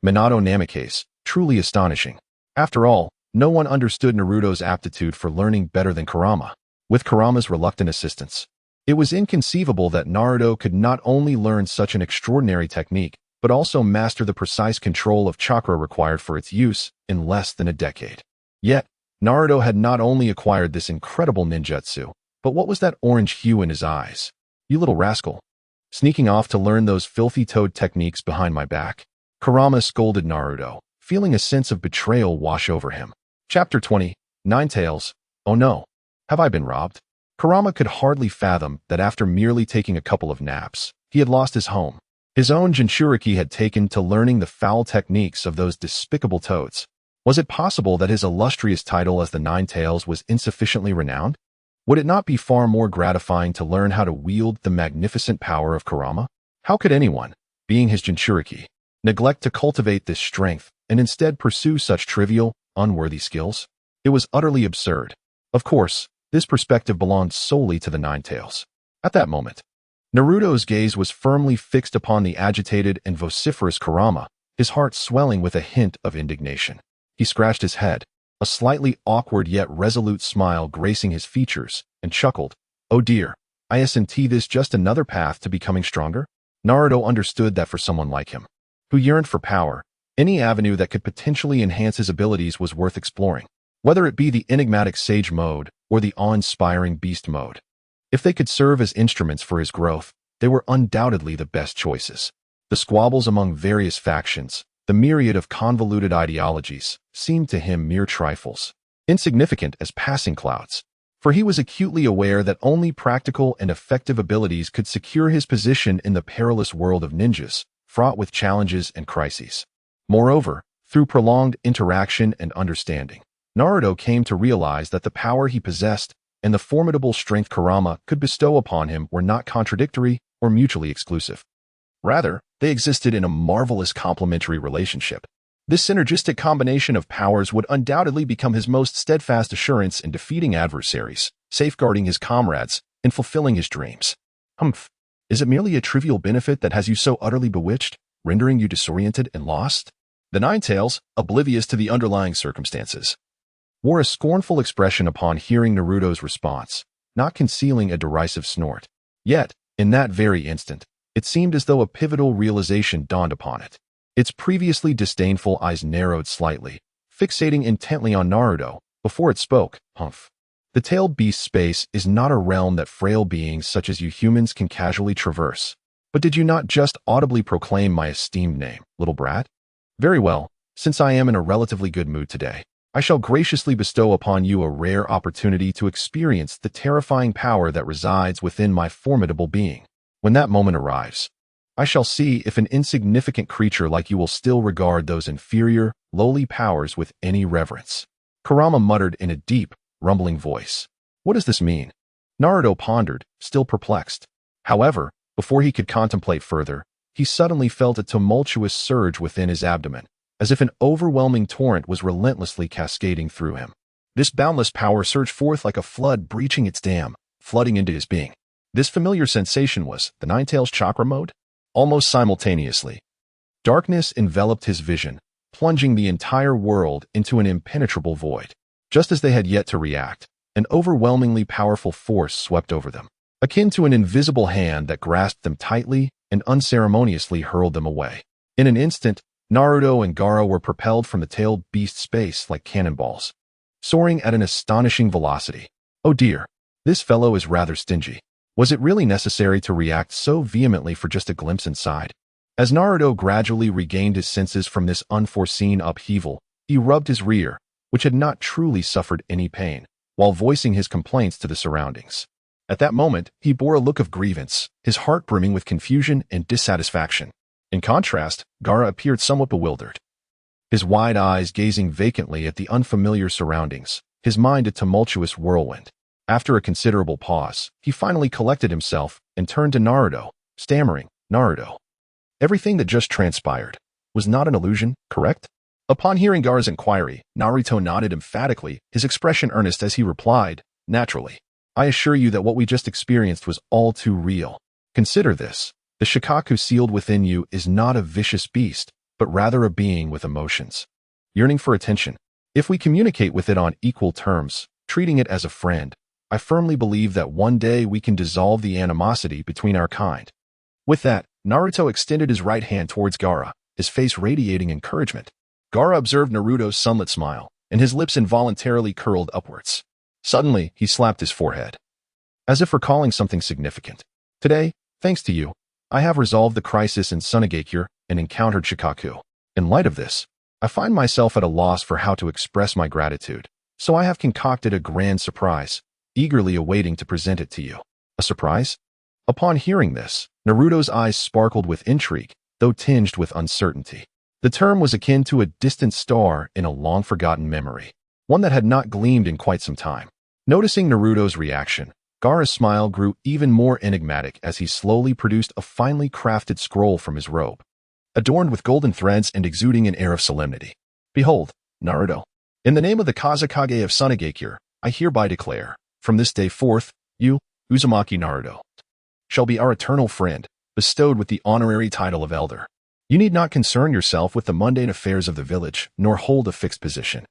[SPEAKER 1] Minato Namikaze, truly astonishing. After all, no one understood Naruto's aptitude for learning better than Kurama. With Kurama's reluctant assistance, it was inconceivable that Naruto could not only learn such an extraordinary technique, but also master the precise control of chakra required for its use in less than a decade. Yet, Naruto had not only acquired this incredible ninjutsu, but what was that orange hue in his eyes? You little rascal. Sneaking off to learn those filthy toad techniques behind my back? Kurama scolded Naruto, feeling a sense of betrayal wash over him. Chapter 20, Ninetales. Oh no. Have I been robbed? Kurama could hardly fathom that after merely taking a couple of naps, he had lost his home. His own Jinchuriki had taken to learning the foul techniques of those despicable toads. Was it possible that his illustrious title as the Ninetales was insufficiently renowned? Would it not be far more gratifying to learn how to wield the magnificent power of Kurama? How could anyone, being his Jinchuriki, neglect to cultivate this strength and instead pursue such trivial, unworthy skills? It was utterly absurd. Of course, this perspective belonged solely to the Ninetales. At that moment, Naruto's gaze was firmly fixed upon the agitated and vociferous Kurama, his heart swelling with a hint of indignation. He scratched his head, a slightly awkward yet resolute smile gracing his features, and chuckled. Oh dear, isn't this just another path to becoming stronger? Naruto understood that for someone like him, who yearned for power, any avenue that could potentially enhance his abilities was worth exploring, whether it be the enigmatic sage mode or the awe-inspiring beast mode. If they could serve as instruments for his growth, they were undoubtedly the best choices. The squabbles among various factions, the myriad of convoluted ideologies, seemed to him mere trifles, insignificant as passing clouds, for he was acutely aware that only practical and effective abilities could secure his position in the perilous world of ninjas, fraught with challenges and crises. Moreover, through prolonged interaction and understanding, Naruto came to realize that the power he possessed and the formidable strength Kurama could bestow upon him were not contradictory or mutually exclusive. Rather, they existed in a marvelous complementary relationship. This synergistic combination of powers would undoubtedly become his most steadfast assurance in defeating adversaries, safeguarding his comrades, and fulfilling his dreams. Humph. Is it merely a trivial benefit that has you so utterly bewitched, rendering you disoriented and lost? The Ninetales, oblivious to the underlying circumstances, wore a scornful expression upon hearing Naruto's response, not concealing a derisive snort. Yet, in that very instant, it seemed as though a pivotal realization dawned upon it. Its previously disdainful eyes narrowed slightly, fixating intently on Naruto, before it spoke. Humph. The tailed beast space is not a realm that frail beings such as you humans can casually traverse. But did you not just audibly proclaim my esteemed name, little brat? Very well, since I am in a relatively good mood today, I shall graciously bestow upon you a rare opportunity to experience the terrifying power that resides within my formidable being. When that moment arrives, I shall see if an insignificant creature like you will still regard those inferior, lowly powers with any reverence. Kurama muttered in a deep, rumbling voice. What does this mean? Naruto pondered, still perplexed. However, before he could contemplate further, he suddenly felt a tumultuous surge within his abdomen, as if an overwhelming torrent was relentlessly cascading through him. This boundless power surged forth like a flood breaching its dam, flooding into his being. This familiar sensation was the Ninetales chakra mode? Almost simultaneously, darkness enveloped his vision, plunging the entire world into an impenetrable void. Just as they had yet to react, an overwhelmingly powerful force swept over them, akin to an invisible hand that grasped them tightly and unceremoniously hurled them away. In an instant, Naruto and Gaara were propelled from the tailed beast space like cannonballs, soaring at an astonishing velocity. Oh dear, this fellow is rather stingy. Was it really necessary to react so vehemently for just a glimpse inside? As Naruto gradually regained his senses from this unforeseen upheaval, he rubbed his rear, which had not truly suffered any pain, while voicing his complaints to the surroundings. At that moment, he bore a look of grievance, his heart brimming with confusion and dissatisfaction. In contrast, Gaara appeared somewhat bewildered, his wide eyes gazing vacantly at the unfamiliar surroundings, his mind a tumultuous whirlwind. After a considerable pause, he finally collected himself and turned to Naruto, stammering, Naruto. Everything that just transpired was not an illusion, correct? Upon hearing Gaara's inquiry, Naruto nodded emphatically, his expression earnest as he replied, naturally. I assure you that what we just experienced was all too real. Consider this. The Shikaku sealed within you is not a vicious beast, but rather a being with emotions, yearning for attention. If we communicate with it on equal terms, treating it as a friend, I firmly believe that one day we can dissolve the animosity between our kind. With that, Naruto extended his right hand towards Gaara, his face radiating encouragement. Gaara observed Naruto's sunlit smile, and his lips involuntarily curled upwards. Suddenly, he slapped his forehead, as if recalling something significant. Today, thanks to you, I have resolved the crisis in Sunagakure and encountered Shikaku. In light of this, I find myself at a loss for how to express my gratitude, so I have concocted a grand surprise, eagerly awaiting to present it to you. A surprise? Upon hearing this, Naruto's eyes sparkled with intrigue, though tinged with uncertainty. The term was akin to a distant star in a long-forgotten memory, one that had not gleamed in quite some time. Noticing Naruto's reaction, Gaara's smile grew even more enigmatic as he slowly produced a finely crafted scroll from his robe, adorned with golden threads and exuding an air of solemnity. Behold, Naruto, in the name of the Kage of Sunagakure, I hereby declare, from this day forth, you, Uzumaki Naruto, shall be our eternal friend, bestowed with the honorary title of Elder. You need not concern yourself with the mundane affairs of the village, nor hold a fixed position.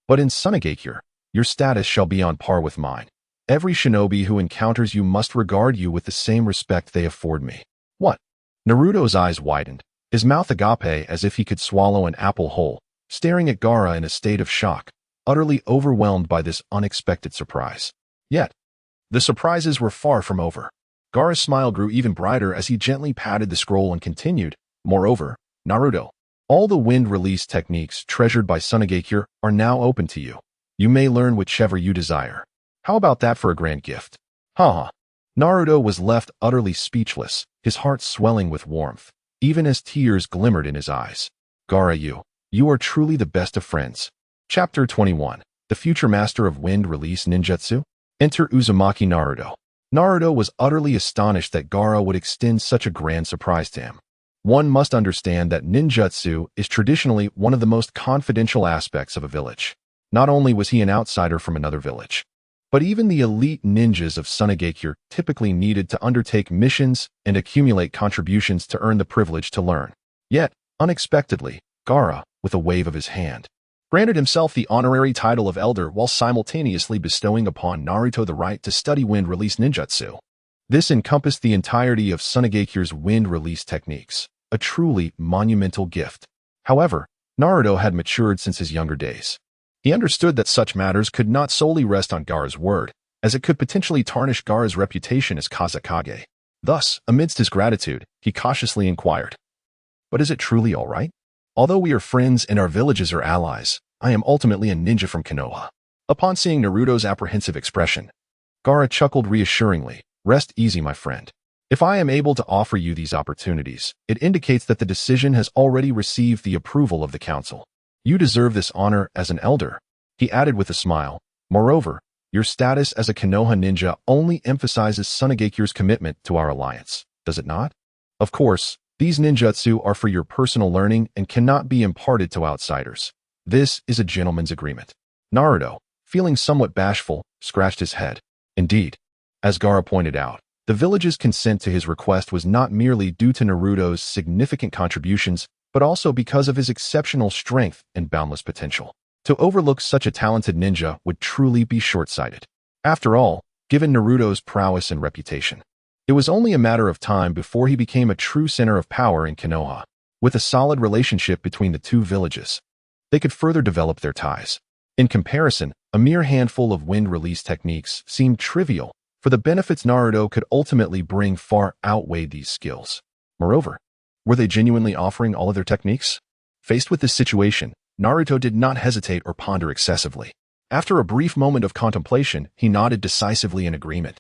[SPEAKER 1] But in Sunagakure, your status shall be on par with mine. Every shinobi who encounters you must regard you with the same respect they afford me. What? Naruto's eyes widened, his mouth agape as if he could swallow an apple whole, staring at Gaara in a state of shock, utterly overwhelmed by this unexpected surprise. Yet, the surprises were far from over. Gaara's smile grew even brighter as he gently patted the scroll and continued, moreover, Naruto, all the wind release techniques treasured by Sunagakure are now open to you. You may learn whichever you desire. How about that for a grand gift? Haha. Naruto was left utterly speechless, his heart swelling with warmth, even as tears glimmered in his eyes. Gaara, you are truly the best of friends. Chapter 21. The Future Master of Wind Release Ninjutsu? Enter Uzumaki Naruto. Naruto was utterly astonished that Gaara would extend such a grand surprise to him. One must understand that ninjutsu is traditionally one of the most confidential aspects of a village. Not only was he an outsider from another village, but even the elite ninjas of Sunagakure typically needed to undertake missions and accumulate contributions to earn the privilege to learn. Yet, unexpectedly, Gaara, with a wave of his hand, granted himself the honorary title of Elder while simultaneously bestowing upon Naruto the right to study wind release ninjutsu. This encompassed the entirety of Sunagakure's wind release techniques, a truly monumental gift. However, Naruto had matured since his younger days. He understood that such matters could not solely rest on Gaara's word, as it could potentially tarnish Gaara's reputation as Kage. Thus, amidst his gratitude, he cautiously inquired, "But is it truly all right? Although we are friends and our villages are allies, I am ultimately a ninja from Konoha." Upon seeing Naruto's apprehensive expression, Gaara chuckled reassuringly, "Rest easy, my friend. If I am able to offer you these opportunities, it indicates that the decision has already received the approval of the council. You deserve this honor as an elder, he added with a smile. Moreover, your status as a Konoha ninja only emphasizes Sunagakure's commitment to our alliance, does it not? Of course, these ninjutsu are for your personal learning and cannot be imparted to outsiders. This is a gentleman's agreement. Naruto, feeling somewhat bashful, scratched his head. Indeed, as Gaara pointed out, the village's consent to his request was not merely due to Naruto's significant contributions, but also because of his exceptional strength and boundless potential. To overlook such a talented ninja would truly be short-sighted. After all, given Naruto's prowess and reputation, it was only a matter of time before he became a true center of power in Konoha. With a solid relationship between the two villages, they could further develop their ties. In comparison, a mere handful of wind release techniques seemed trivial, for the benefits Naruto could ultimately bring far outweighed these skills. Moreover, were they genuinely offering all of their techniques? Faced with this situation, Naruto did not hesitate or ponder excessively. After a brief moment of contemplation, he nodded decisively in agreement.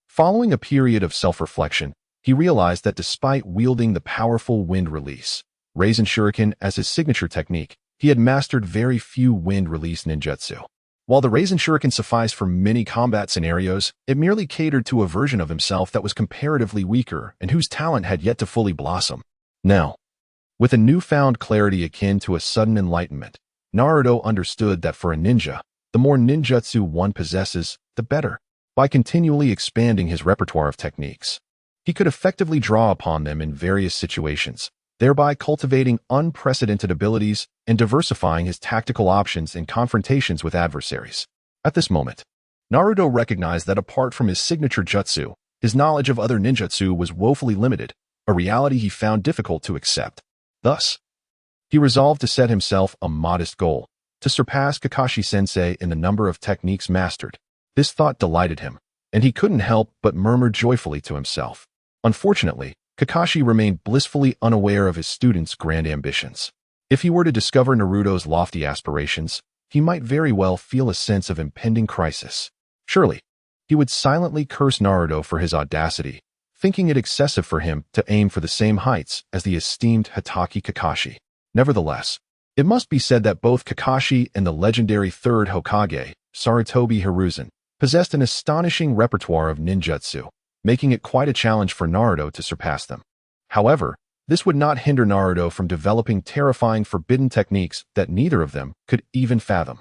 [SPEAKER 1] Following a period of self-reflection, he realized that despite wielding the powerful wind release, Raisen Shuriken as his signature technique, he had mastered very few wind release ninjutsu. While the Raisen Shuriken sufficed for many combat scenarios, it merely catered to a version of himself that was comparatively weaker and whose talent had yet to fully blossom. Now, with a newfound clarity akin to a sudden enlightenment, Naruto understood that for a ninja, the more ninjutsu one possesses, the better. By continually expanding his repertoire of techniques, he could effectively draw upon them in various situations, thereby cultivating unprecedented abilities and diversifying his tactical options in confrontations with adversaries. At this moment, Naruto recognized that apart from his signature jutsu, his knowledge of other ninjutsu was woefully limited, a reality he found difficult to accept. Thus, he resolved to set himself a modest goal, to surpass Kakashi-sensei in the number of techniques mastered. This thought delighted him, and he couldn't help but murmur joyfully to himself. Unfortunately, Kakashi remained blissfully unaware of his student's grand ambitions. If he were to discover Naruto's lofty aspirations, he might very well feel a sense of impending crisis. Surely, he would silently curse Naruto for his audacity, thinking it excessive for him to aim for the same heights as the esteemed Hatake Kakashi. Nevertheless, it must be said that both Kakashi and the legendary third Hokage, Sarutobi Hiruzen, possessed an astonishing repertoire of ninjutsu, making it quite a challenge for Naruto to surpass them. However, this would not hinder Naruto from developing terrifying forbidden techniques that neither of them could even fathom.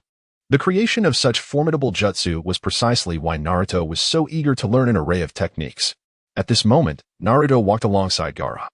[SPEAKER 1] The creation of such formidable jutsu was precisely why Naruto was so eager to learn an array of techniques. At this moment, Naruto walked alongside Gaara,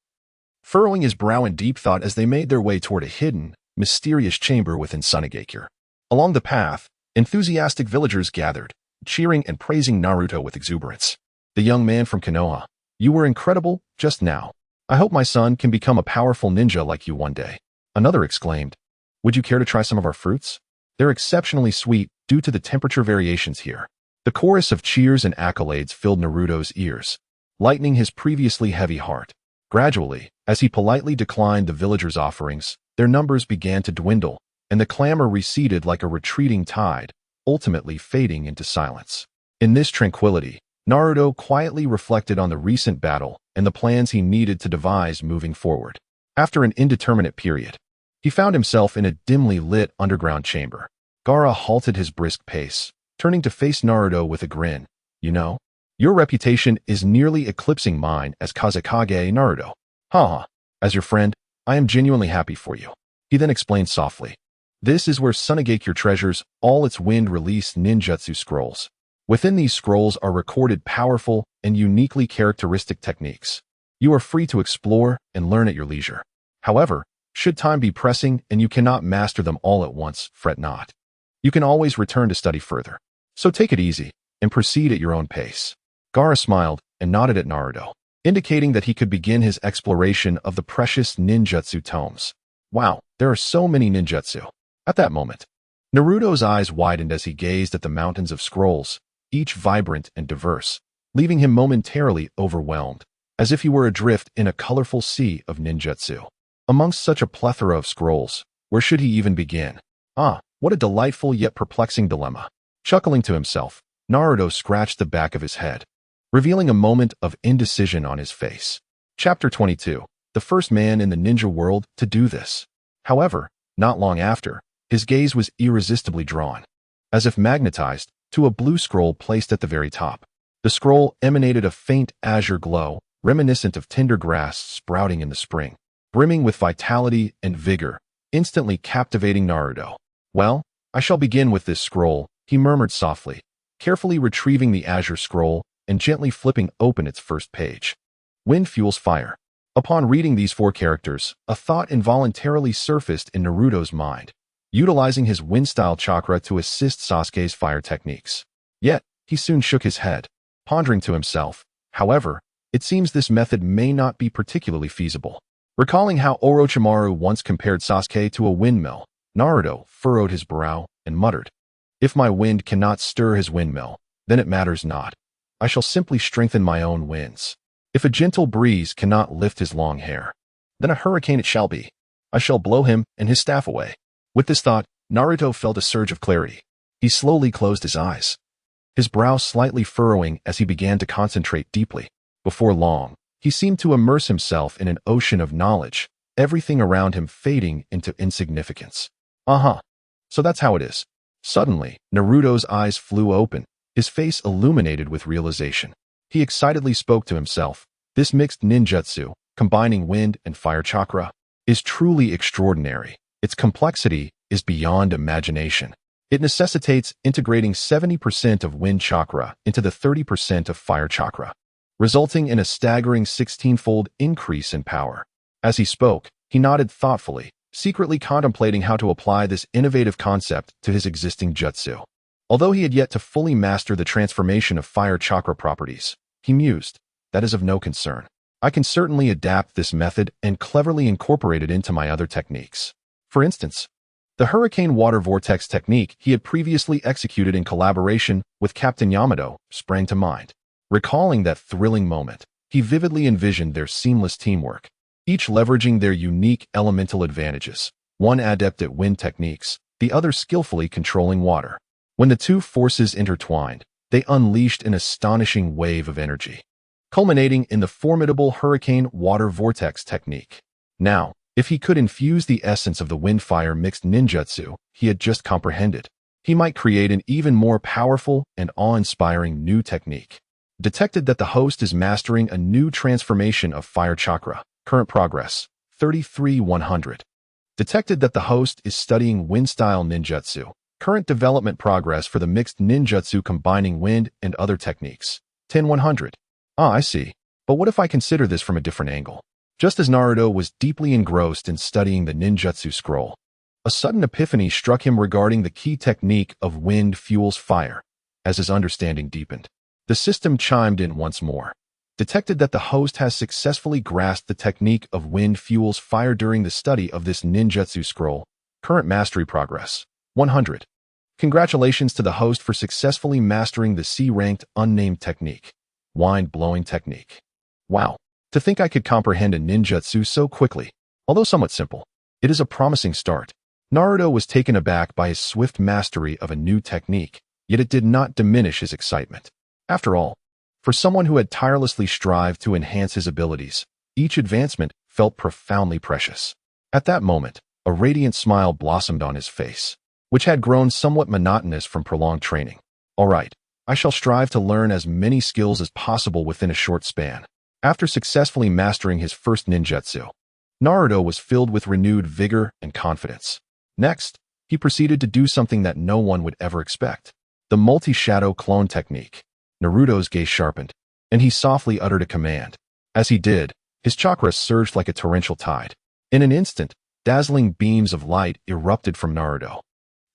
[SPEAKER 1] furrowing his brow in deep thought as they made their way toward a hidden, mysterious chamber within Sunagakure. Along the path, enthusiastic villagers gathered, cheering and praising Naruto with exuberance. The young man from Konoha, you were incredible just now. I hope my son can become a powerful ninja like you one day. Another exclaimed, would you care to try some of our fruits? They're exceptionally sweet due to the temperature variations here. The chorus of cheers and accolades filled Naruto's ears, lightening his previously heavy heart. Gradually, as he politely declined the villagers' offerings, their numbers began to dwindle, and the clamor receded like a retreating tide, ultimately fading into silence. In this tranquility, Naruto quietly reflected on the recent battle and the plans he needed to devise moving forward. After an indeterminate period, he found himself in a dimly lit underground chamber. Gaara halted his brisk pace, turning to face Naruto with a grin. You know, your reputation is nearly eclipsing mine as Kazekage Naruto. Haha, as your friend, I am genuinely happy for you. He then explained softly. This is where Sunagakure treasures all its wind-release ninjutsu scrolls. Within these scrolls are recorded powerful and uniquely characteristic techniques. You are free to explore and learn at your leisure. However, should time be pressing and you cannot master them all at once, fret not. You can always return to study further. So take it easy and proceed at your own pace. Gaara smiled and nodded at Naruto, indicating that he could begin his exploration of the precious ninjutsu tomes. Wow, there are so many ninjutsu. At that moment, Naruto's eyes widened as he gazed at the mountains of scrolls, each vibrant and diverse, leaving him momentarily overwhelmed, as if he were adrift in a colorful sea of ninjutsu. Amongst such a plethora of scrolls, where should he even begin? Ah, what a delightful yet perplexing dilemma. Chuckling to himself, Naruto scratched the back of his head, revealing a moment of indecision on his face. Chapter 22. The first man in the ninja world to do this. However, not long after, His gaze was irresistibly drawn, as if magnetized, to a blue scroll placed at the very top. The scroll emanated a faint azure glow, reminiscent of tender grass sprouting in the spring, brimming with vitality and vigor, instantly captivating Naruto. "Well, I shall begin with this scroll," he murmured softly, carefully retrieving the azure scroll and gently flipping open its first page. Wind fuels fire. Upon reading these 4 characters, a thought involuntarily surfaced in Naruto's mind, utilizing his wind-style chakra to assist Sasuke's fire techniques. Yet, he soon shook his head, pondering to himself, "However, it seems this method may not be particularly feasible." Recalling how Orochimaru once compared Sasuke to a windmill, Naruto furrowed his brow and muttered, "If my wind cannot stir his windmill, then it matters not. I shall simply strengthen my own winds. If a gentle breeze cannot lift his long hair, then a hurricane it shall be. I shall blow him and his staff away." With this thought, Naruto felt a surge of clarity. He slowly closed his eyes, his brow slightly furrowing as he began to concentrate deeply. Before long, he seemed to immerse himself in an ocean of knowledge, everything around him fading into insignificance. So that's how it is. Suddenly, Naruto's eyes flew open, his face illuminated with realization. He excitedly spoke to himself. This mixed ninjutsu, combining wind and fire chakra, is truly extraordinary. Its complexity is beyond imagination. It necessitates integrating 70% of wind chakra into the 30% of fire chakra, resulting in a staggering 16-fold increase in power. As he spoke, he nodded thoughtfully, secretly contemplating how to apply this innovative concept to his existing jutsu. Although he had yet to fully master the transformation of fire chakra properties, he mused, "That is of no concern. I can certainly adapt this method and cleverly incorporate it into my other techniques." For instance, the hurricane water vortex technique he had previously executed in collaboration with Captain Yamato sprang to mind. Recalling that thrilling moment, he vividly envisioned their seamless teamwork, each leveraging their unique elemental advantages, one adept at wind techniques, the other skillfully controlling water. When the two forces intertwined, they unleashed an astonishing wave of energy, culminating in the formidable hurricane water vortex technique. Now, if he could infuse the essence of the wind-fire mixed ninjutsu he had just comprehended, he might create an even more powerful and awe-inspiring new technique. Detected that the host is mastering a new transformation of fire chakra. Current progress, 33-100. Detected that the host is studying wind-style ninjutsu. Current development progress for the mixed ninjutsu combining wind and other techniques, 10-100. I see. But what if I consider this from a different angle? Just as Naruto was deeply engrossed in studying the ninjutsu scroll, a sudden epiphany struck him regarding the key technique of wind fuels fire. As his understanding deepened, the system chimed in once more. Detected that the host has successfully grasped the technique of wind fuels fire during the study of this ninjutsu scroll. Current mastery progress, 100. Congratulations to the host for successfully mastering the C-ranked unnamed technique. Wind-blowing technique. Wow. To think I could comprehend a ninjutsu so quickly, although somewhat simple. It is a promising start. Naruto was taken aback by his swift mastery of a new technique, yet it did not diminish his excitement. After all, for someone who had tirelessly strived to enhance his abilities, each advancement felt profoundly precious. At that moment, a radiant smile blossomed on his face, which had grown somewhat monotonous from prolonged training. All right, I shall strive to learn as many skills as possible within a short span. After successfully mastering his first ninjutsu, Naruto was filled with renewed vigor and confidence. Next, he proceeded to do something that no one would ever expect. The multi-shadow clone technique. Naruto's gaze sharpened, and he softly uttered a command. As he did, his chakra surged like a torrential tide. In an instant, dazzling beams of light erupted from Naruto,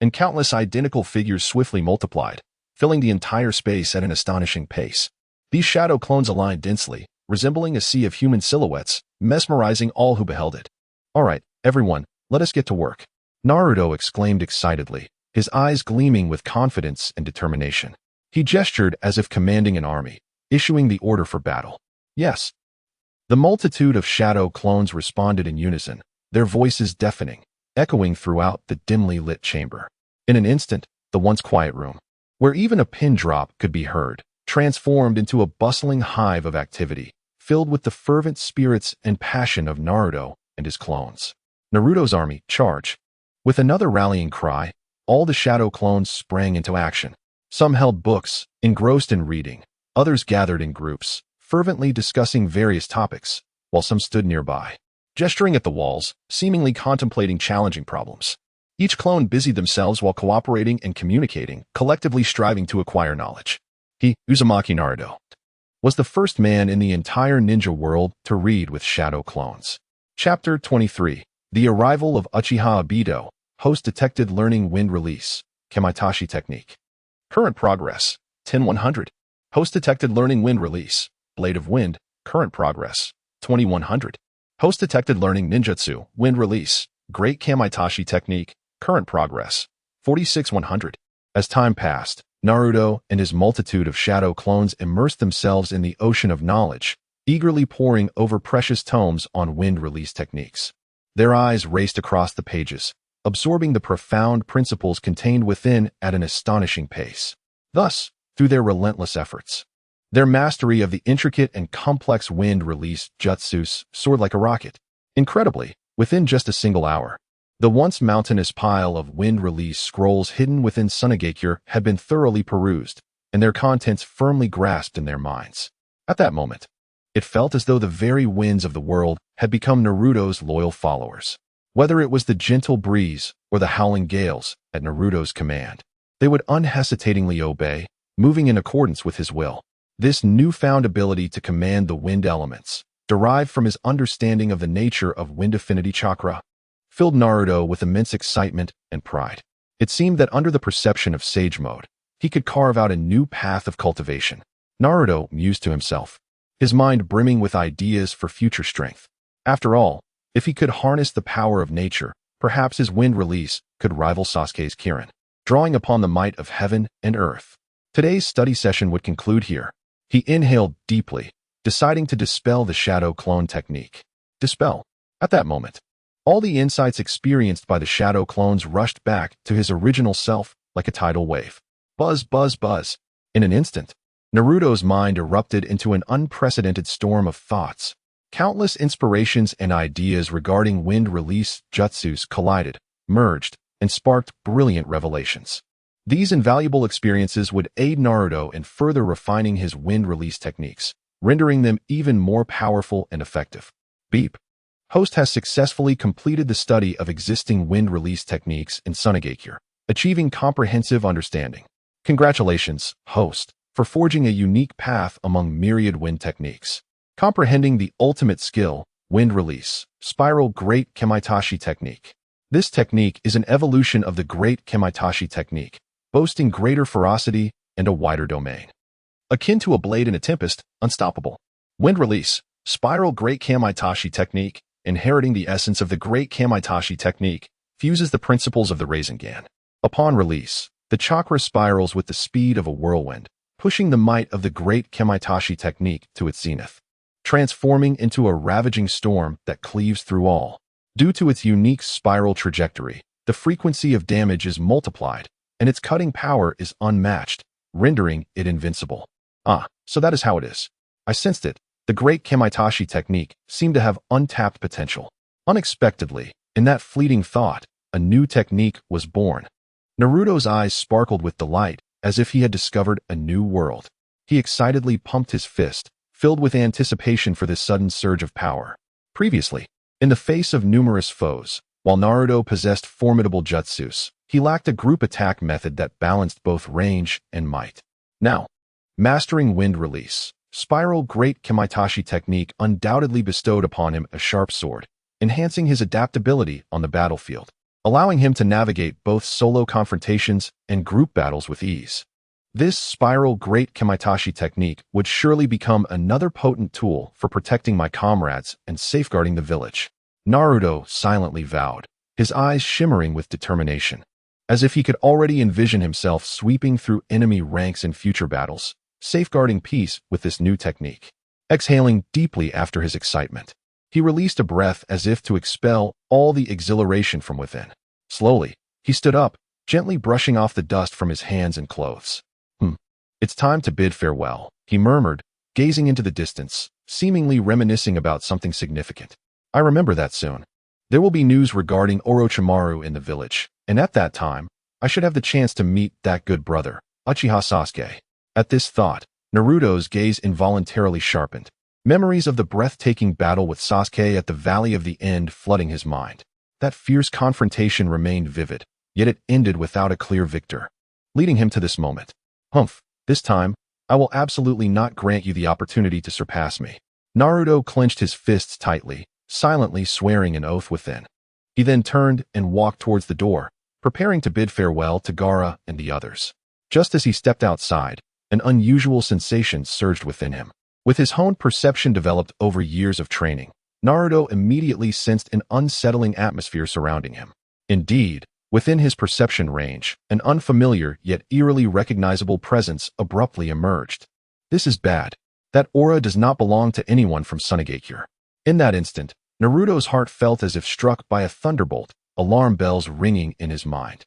[SPEAKER 1] and countless identical figures swiftly multiplied, filling the entire space at an astonishing pace. These shadow clones aligned densely, resembling a sea of human silhouettes, mesmerizing all who beheld it. All right, everyone, let us get to work. Naruto exclaimed excitedly, his eyes gleaming with confidence and determination. He gestured as if commanding an army, issuing the order for battle. Yes. The multitude of shadow clones responded in unison, their voices deafening, echoing throughout the dimly lit chamber. In an instant, the once quiet room, where even a pin drop could be heard, transformed into a bustling hive of activity, filled with the fervent spirits and passion of Naruto and his clones. Naruto's army, charge. With another rallying cry, all the shadow clones sprang into action. Some held books, engrossed in reading. Others gathered in groups, fervently discussing various topics, while some stood nearby, gesturing at the walls, seemingly contemplating challenging problems. Each clone busied themselves while cooperating and communicating, collectively striving to acquire knowledge. Uzumaki Naruto was the first man in the entire ninja world to read with shadow clones. Chapter 23. The Arrival of Uchiha Obito. Host detected learning wind release. Kamaitachi technique. Current progress. 10-100. Host detected learning wind release. Blade of Wind. Current progress. 2100. Host detected learning ninjutsu. Wind release. Great Kamaitachi technique. Current progress. 46-100. As time passed, Naruto and his multitude of shadow clones immersed themselves in the ocean of knowledge, eagerly poring over precious tomes on wind release techniques. Their eyes raced across the pages, absorbing the profound principles contained within at an astonishing pace. Thus, through their relentless efforts, their mastery of the intricate and complex wind release jutsus soared like a rocket. Incredibly, within just a single hour, the once mountainous pile of wind release scrolls hidden within Sunagakure had been thoroughly perused, and their contents firmly grasped in their minds. At that moment, it felt as though the very winds of the world had become Naruto's loyal followers. Whether it was the gentle breeze or the howling gales at Naruto's command, they would unhesitatingly obey, moving in accordance with his will. This newfound ability to command the wind elements, derived from his understanding of the nature of wind affinity chakra, filled Naruto with immense excitement and pride. It seemed that under the perception of Sage Mode, he could carve out a new path of cultivation. Naruto mused to himself, his mind brimming with ideas for future strength. After all, if he could harness the power of nature, perhaps his wind release could rival Sasuke's Kirin, drawing upon the might of heaven and earth. Today's study session would conclude here. He inhaled deeply, deciding to dispel the shadow clone technique. Dispel. At that moment, all the insights experienced by the shadow clones rushed back to his original self like a tidal wave. Buzz, buzz, buzz. In an instant, Naruto's mind erupted into an unprecedented storm of thoughts. Countless inspirations and ideas regarding wind release jutsus collided, merged, and sparked brilliant revelations. These invaluable experiences would aid Naruto in further refining his wind release techniques, rendering them even more powerful and effective. Beep. Host has successfully completed the study of existing wind release techniques in Sunagakure, achieving comprehensive understanding. Congratulations, Host, for forging a unique path among myriad wind techniques. Comprehending the ultimate skill, wind release, spiral great Kamaitachi technique. This technique is an evolution of the great Kamaitachi technique, boasting greater ferocity and a wider domain. Akin to a blade in a tempest, unstoppable. Wind release, spiral great Kamaitachi technique, inheriting the essence of the great Kamaitachi technique, fuses the principles of the Rasengan. Upon release, the chakra spirals with the speed of a whirlwind, pushing the might of the great Kamaitachi technique to its zenith, transforming into a ravaging storm that cleaves through all. Due to its unique spiral trajectory, the frequency of damage is multiplied, and its cutting power is unmatched, rendering it invincible. So that is how it is. I sensed it. The great Kamaitachi technique seemed to have untapped potential. Unexpectedly, in that fleeting thought, a new technique was born. Naruto's eyes sparkled with delight, as if he had discovered a new world. He excitedly pumped his fist, filled with anticipation for this sudden surge of power. Previously, in the face of numerous foes, while Naruto possessed formidable jutsus, he lacked a group attack method that balanced both range and might. Now, mastering wind release, spiral great Kamaitachi technique undoubtedly bestowed upon him a sharp sword, enhancing his adaptability on the battlefield, allowing him to navigate both solo confrontations and group battles with ease. This spiral great Kamaitachi technique would surely become another potent tool for protecting my comrades and safeguarding the village. Naruto silently vowed, his eyes shimmering with determination, as if he could already envision himself sweeping through enemy ranks in future battles, safeguarding peace with this new technique. Exhaling deeply after his excitement, he released a breath as if to expel all the exhilaration from within. Slowly, he stood up, gently brushing off the dust from his hands and clothes. It's time to bid farewell, he murmured, gazing into the distance, seemingly reminiscing about something significant. I remember that soon. There will be news regarding Orochimaru in the village, and at that time, I should have the chance to meet that good brother, Uchiha Sasuke. At this thought, Naruto's gaze involuntarily sharpened. Memories of the breathtaking battle with Sasuke at the Valley of the End flooding his mind. That fierce confrontation remained vivid, yet it ended without a clear victor, leading him to this moment. Humph, this time, I will absolutely not grant you the opportunity to surpass me. Naruto clenched his fists tightly, silently swearing an oath within. He then turned and walked towards the door, preparing to bid farewell to Gaara and the others. Just as he stepped outside, an unusual sensation surged within him. With his honed perception developed over years of training, Naruto immediately sensed an unsettling atmosphere surrounding him. Indeed, within his perception range, an unfamiliar yet eerily recognizable presence abruptly emerged. This is bad. That aura does not belong to anyone from Sunagakure. In that instant, Naruto's heart felt as if struck by a thunderbolt, alarm bells ringing in his mind.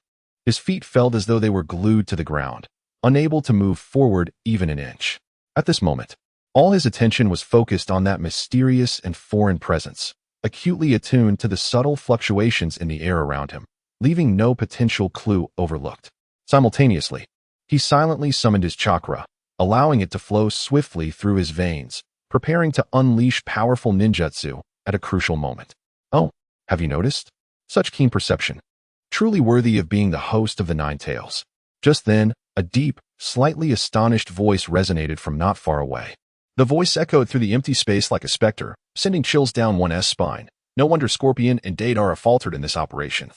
[SPEAKER 1] His feet felt as though they were glued to the ground, unable to move forward even an inch. At this moment, all his attention was focused on that mysterious and foreign presence, acutely attuned to the subtle fluctuations in the air around him, leaving no potential clue overlooked. Simultaneously, he silently summoned his chakra, allowing it to flow swiftly through his veins, preparing to unleash powerful ninjutsu at a crucial moment. Oh, have you noticed? Such keen perception. Truly worthy of being the host of the Nine Tails. Just then, a deep, slightly astonished voice resonated from not far away. The voice echoed through the empty space like a specter, sending chills down one's spine. No wonder Scorpion and Deidara faltered in this operation.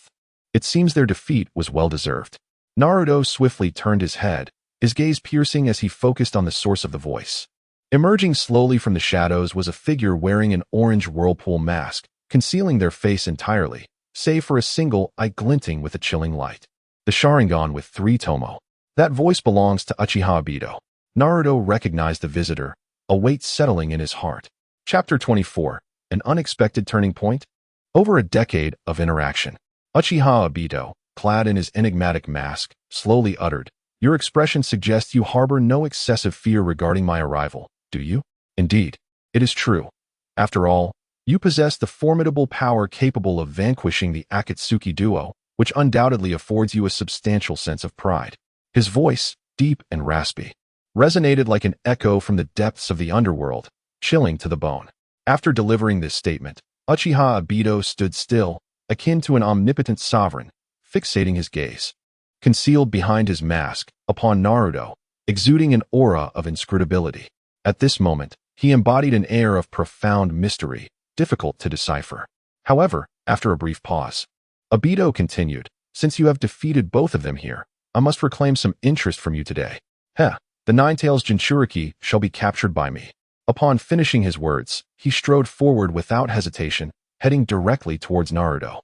[SPEAKER 1] It seems their defeat was well-deserved. Naruto swiftly turned his head, his gaze piercing as he focused on the source of the voice. Emerging slowly from the shadows was a figure wearing an orange whirlpool mask, concealing their face entirely, save for a single eye glinting with a chilling light. The Sharingan with 3 Tomo. That voice belongs to Uchiha Obito. Naruto recognized the visitor, a weight settling in his heart. Chapter 24. An Unexpected Turning Point? Over a decade of interaction, Uchiha Obito, clad in his enigmatic mask, slowly uttered, "Your expression suggests you harbor no excessive fear regarding my arrival, do you?" "Indeed, it is true. After all, you possess the formidable power capable of vanquishing the Akatsuki duo, which undoubtedly affords you a substantial sense of pride." His voice, deep and raspy, resonated like an echo from the depths of the underworld, chilling to the bone. After delivering this statement, Uchiha Obito stood still, akin to an omnipotent sovereign, fixating his gaze, concealed behind his mask, upon Naruto, exuding an aura of inscrutability. At this moment, he embodied an air of profound mystery, difficult to decipher. However, after a brief pause, Obito continued, "Since you have defeated both of them here, I must reclaim some interest from you today. The Nine-Tails Jinchuriki shall be captured by me." Upon finishing his words, he strode forward without hesitation, heading directly towards Naruto.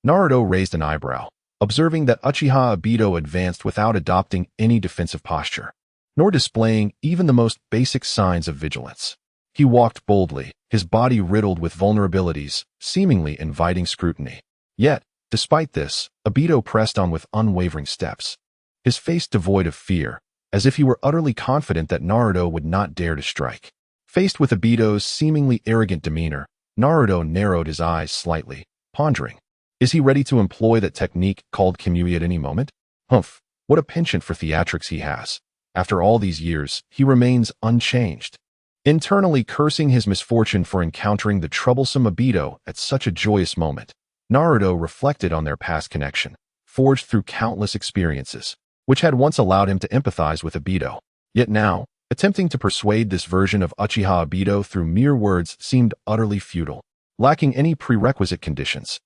[SPEAKER 1] Naruto raised an eyebrow, observing that Uchiha Obito advanced without adopting any defensive posture, nor displaying even the most basic signs of vigilance. He walked boldly, his body riddled with vulnerabilities, seemingly inviting scrutiny. Yet, despite this, Obito pressed on with unwavering steps, his face devoid of fear, as if he were utterly confident that Naruto would not dare to strike. Faced with Obito's seemingly arrogant demeanor, Naruto narrowed his eyes slightly, pondering. Is he ready to employ that technique called Kimui at any moment? Humph, what a penchant for theatrics he has. After all these years, he remains unchanged. Internally cursing his misfortune for encountering the troublesome Obito at such a joyous moment, Naruto reflected on their past connection, forged through countless experiences, which had once allowed him to empathize with Obito. Yet now, attempting to persuade this version of Uchiha Obito through mere words seemed utterly futile, lacking any prerequisite conditions.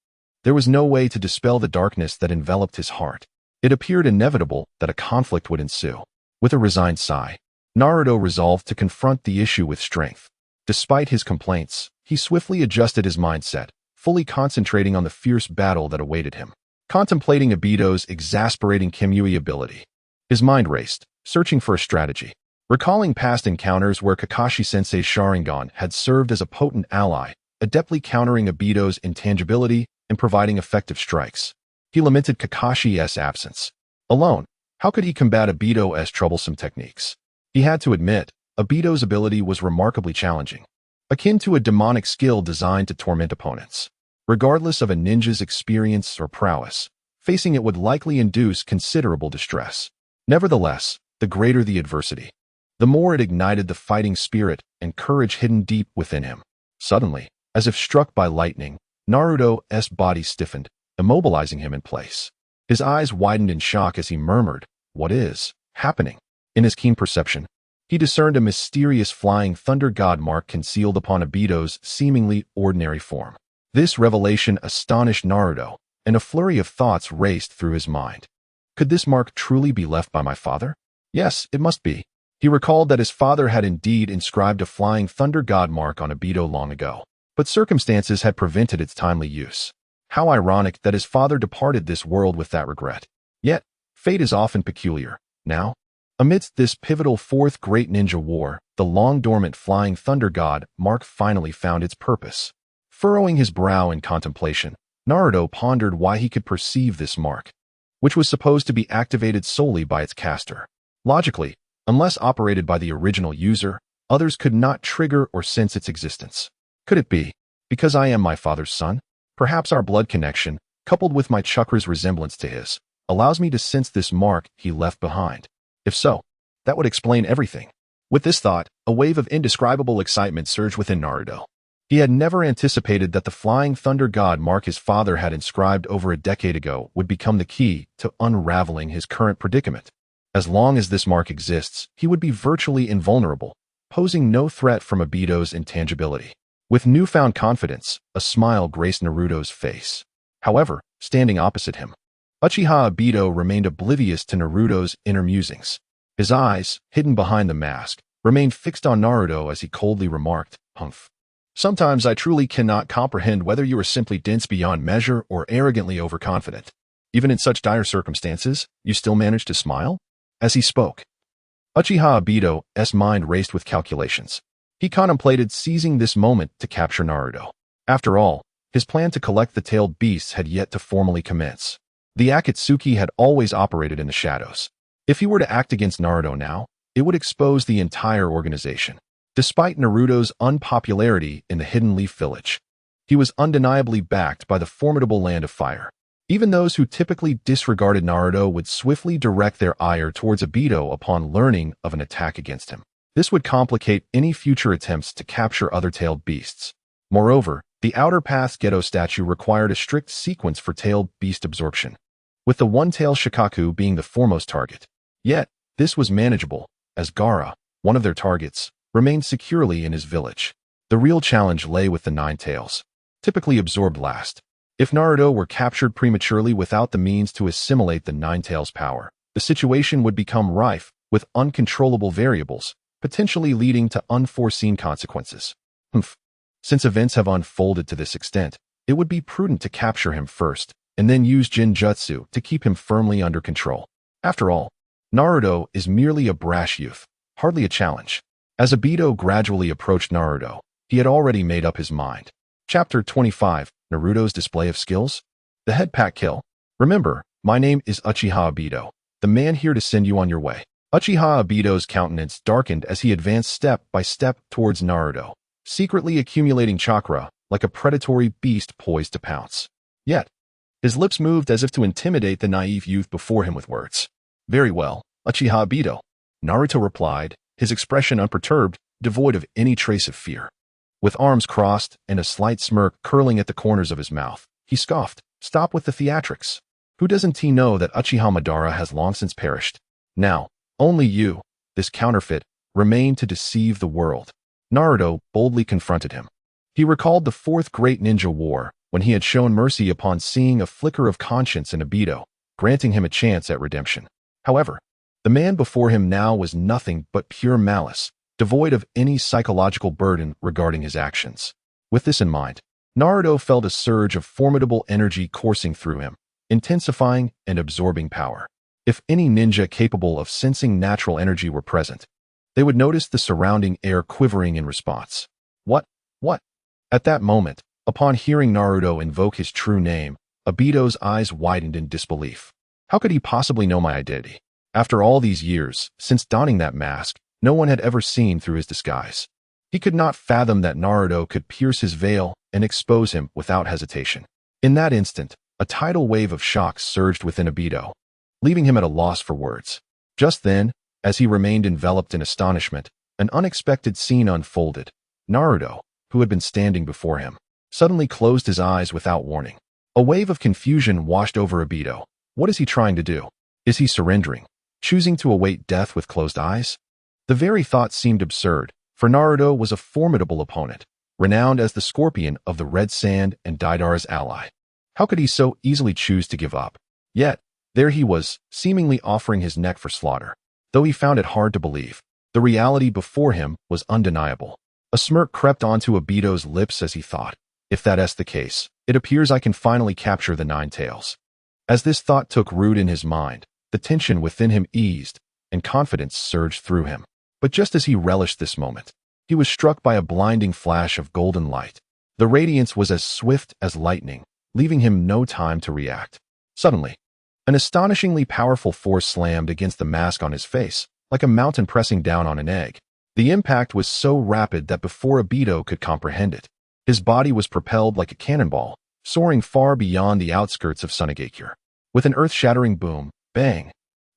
[SPEAKER 1] There was no way to dispel the darkness that enveloped his heart. It appeared inevitable that a conflict would ensue. With a resigned sigh, Naruto resolved to confront the issue with strength. Despite his complaints, he swiftly adjusted his mindset, fully concentrating on the fierce battle that awaited him. Contemplating Obito's exasperating Kimui ability, his mind raced, searching for a strategy. Recalling past encounters where Kakashi-sensei's Sharingan had served as a potent ally, adeptly countering Obito's intangibility and providing effective strikes, he lamented Kakashi's absence. Alone, how could he combat Obito's troublesome techniques? He had to admit, Obito's ability was remarkably challenging, akin to a demonic skill designed to torment opponents. Regardless of a ninja's experience or prowess, facing it would likely induce considerable distress. Nevertheless, the greater the adversity, the more it ignited the fighting spirit and courage hidden deep within him. Suddenly, as if struck by lightning, Naruto's body stiffened, immobilizing him in place. His eyes widened in shock as he murmured, "What is happening?" In his keen perception, he discerned a mysterious flying thunder god mark concealed upon Obito's seemingly ordinary form. This revelation astonished Naruto, and a flurry of thoughts raced through his mind. Could this mark truly be left by my father? Yes, it must be. He recalled that his father had indeed inscribed a flying thunder god mark on Obito long ago, but circumstances had prevented its timely use. How ironic that his father departed this world with that regret. Yet, fate is often peculiar. Now, amidst this pivotal fourth great ninja war, the long-dormant flying thunder god mark finally found its purpose. Furrowing his brow in contemplation, Naruto pondered why he could perceive this mark, which was supposed to be activated solely by its caster. Logically, unless operated by the original user, others could not trigger or sense its existence. Could it be because I am my father's son? Perhaps our blood connection, coupled with my chakra's resemblance to his, allows me to sense this mark he left behind. If so, that would explain everything. With this thought, a wave of indescribable excitement surged within Naruto. He had never anticipated that the flying thunder god mark his father had inscribed over a decade ago would become the key to unraveling his current predicament. As long as this mark exists, he would be virtually invulnerable, posing no threat from Obito's intangibility. With newfound confidence, a smile graced Naruto's face. However, standing opposite him, Uchiha Obito remained oblivious to Naruto's inner musings. His eyes, hidden behind the mask, remained fixed on Naruto as he coldly remarked, "Humph. Sometimes I truly cannot comprehend whether you are simply dense beyond measure or arrogantly overconfident. Even in such dire circumstances, you still manage to smile?" As he spoke, Uchiha Obito's mind raced with calculations. He contemplated seizing this moment to capture Naruto. After all, his plan to collect the tailed beasts had yet to formally commence. The Akatsuki had always operated in the shadows. If he were to act against Naruto now, it would expose the entire organization. Despite Naruto's unpopularity in the Hidden Leaf Village, he was undeniably backed by the formidable Land of Fire. Even those who typically disregarded Naruto would swiftly direct their ire towards Obito upon learning of an attack against him. This would complicate any future attempts to capture other tailed beasts. Moreover, the Outer Path's Geto statue required a strict sequence for tailed beast absorption, with the one-tail Shikaku being the foremost target. Yet, this was manageable, as Gaara, one of their targets, remained securely in his village. The real challenge lay with the nine tails, typically absorbed last. If Naruto were captured prematurely without the means to assimilate the nine tails' power, the situation would become rife with uncontrollable variables, potentially leading to unforeseen consequences. Since events have unfolded to this extent, it would be prudent to capture him first, and then use Jinjutsu to keep him firmly under control. After all, Naruto is merely a brash youth, hardly a challenge. As Obito gradually approached Naruto, he had already made up his mind. Chapter 25, Naruto's Display of Skills? The Head Pack Kill. Remember, my name is Uchiha Obito, the man here to send you on your way. Uchiha Obito's countenance darkened as he advanced step by step towards Naruto, secretly accumulating chakra like a predatory beast poised to pounce. Yet, his lips moved as if to intimidate the naive youth before him with words. "Very well, Uchiha Obito," Naruto replied, his expression unperturbed, devoid of any trace of fear. With arms crossed and a slight smirk curling at the corners of his mouth, he scoffed, "Stop with the theatrics. Who doesn't he know that Uchiha Madara has long since perished? Now, only you, this counterfeit, remain to deceive the world." Naruto boldly confronted him. He recalled the fourth great ninja war, when he had shown mercy upon seeing a flicker of conscience in Obito, granting him a chance at redemption. However, the man before him now was nothing but pure malice, devoid of any psychological burden regarding his actions. With this in mind, Naruto felt a surge of formidable energy coursing through him, intensifying and absorbing power. If any ninja capable of sensing natural energy were present, they would notice the surrounding air quivering in response. What? At that moment, upon hearing Naruto invoke his true name, Obito's eyes widened in disbelief. How could he possibly know my identity? After all these years, since donning that mask, no one had ever seen through his disguise. He could not fathom that Naruto could pierce his veil and expose him without hesitation. In that instant, a tidal wave of shock surged within Obito, leaving him at a loss for words. Just then, as he remained enveloped in astonishment, an unexpected scene unfolded. Naruto, who had been standing before him, suddenly closed his eyes without warning. A wave of confusion washed over Obito. What is he trying to do? Is he surrendering, choosing to await death with closed eyes? The very thought seemed absurd, for Naruto was a formidable opponent, renowned as the Scorpion of the Red Sand and Deidara's ally. How could he so easily choose to give up? Yet, there he was, seemingly offering his neck for slaughter. Though he found it hard to believe, the reality before him was undeniable. A smirk crept onto Obito's lips as he thought, if that's the case, it appears I can finally capture the Nine Tails. As this thought took root in his mind, the tension within him eased, and confidence surged through him. But just as he relished this moment, he was struck by a blinding flash of golden light. The radiance was as swift as lightning, leaving him no time to react. Suddenly, an astonishingly powerful force slammed against the mask on his face, like a mountain pressing down on an egg. The impact was so rapid that before Obito could comprehend it, his body was propelled like a cannonball, soaring far beyond the outskirts of Sunagakure. With an earth-shattering boom, bang,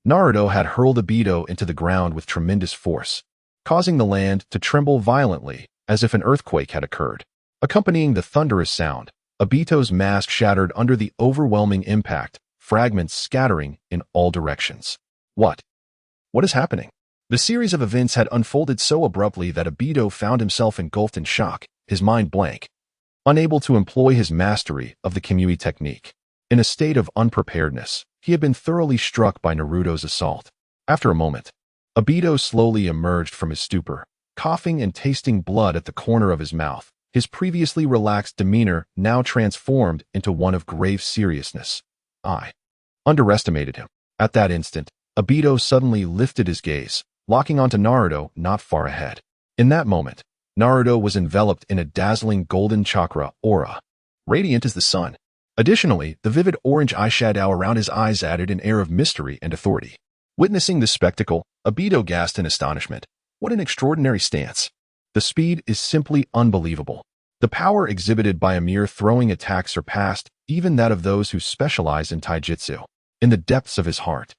[SPEAKER 1] Naruto had hurled Obito into the ground with tremendous force, causing the land to tremble violently as if an earthquake had occurred. Accompanying the thunderous sound, Obito's mask shattered under the overwhelming impact, fragments scattering in all directions. What is happening? The series of events had unfolded so abruptly that Obito found himself engulfed in shock, his mind blank, unable to employ his mastery of the Kimui technique. In a state of unpreparedness, he had been thoroughly struck by Naruto's assault. After a moment, Obito slowly emerged from his stupor, coughing and tasting blood at the corner of his mouth, his previously relaxed demeanor now transformed into one of grave seriousness. I underestimated him. At that instant, Obito suddenly lifted his gaze, locking onto Naruto not far ahead. In that moment, Naruto was enveloped in a dazzling golden chakra aura, radiant as the sun. Additionally, the vivid orange eyeshadow around his eyes added an air of mystery and authority. Witnessing this spectacle, Obito gasped in astonishment. What an extraordinary stance. The speed is simply unbelievable. The power exhibited by a mere throwing attack surpassed even that of those who specialize in taijutsu. In the depths of his heart,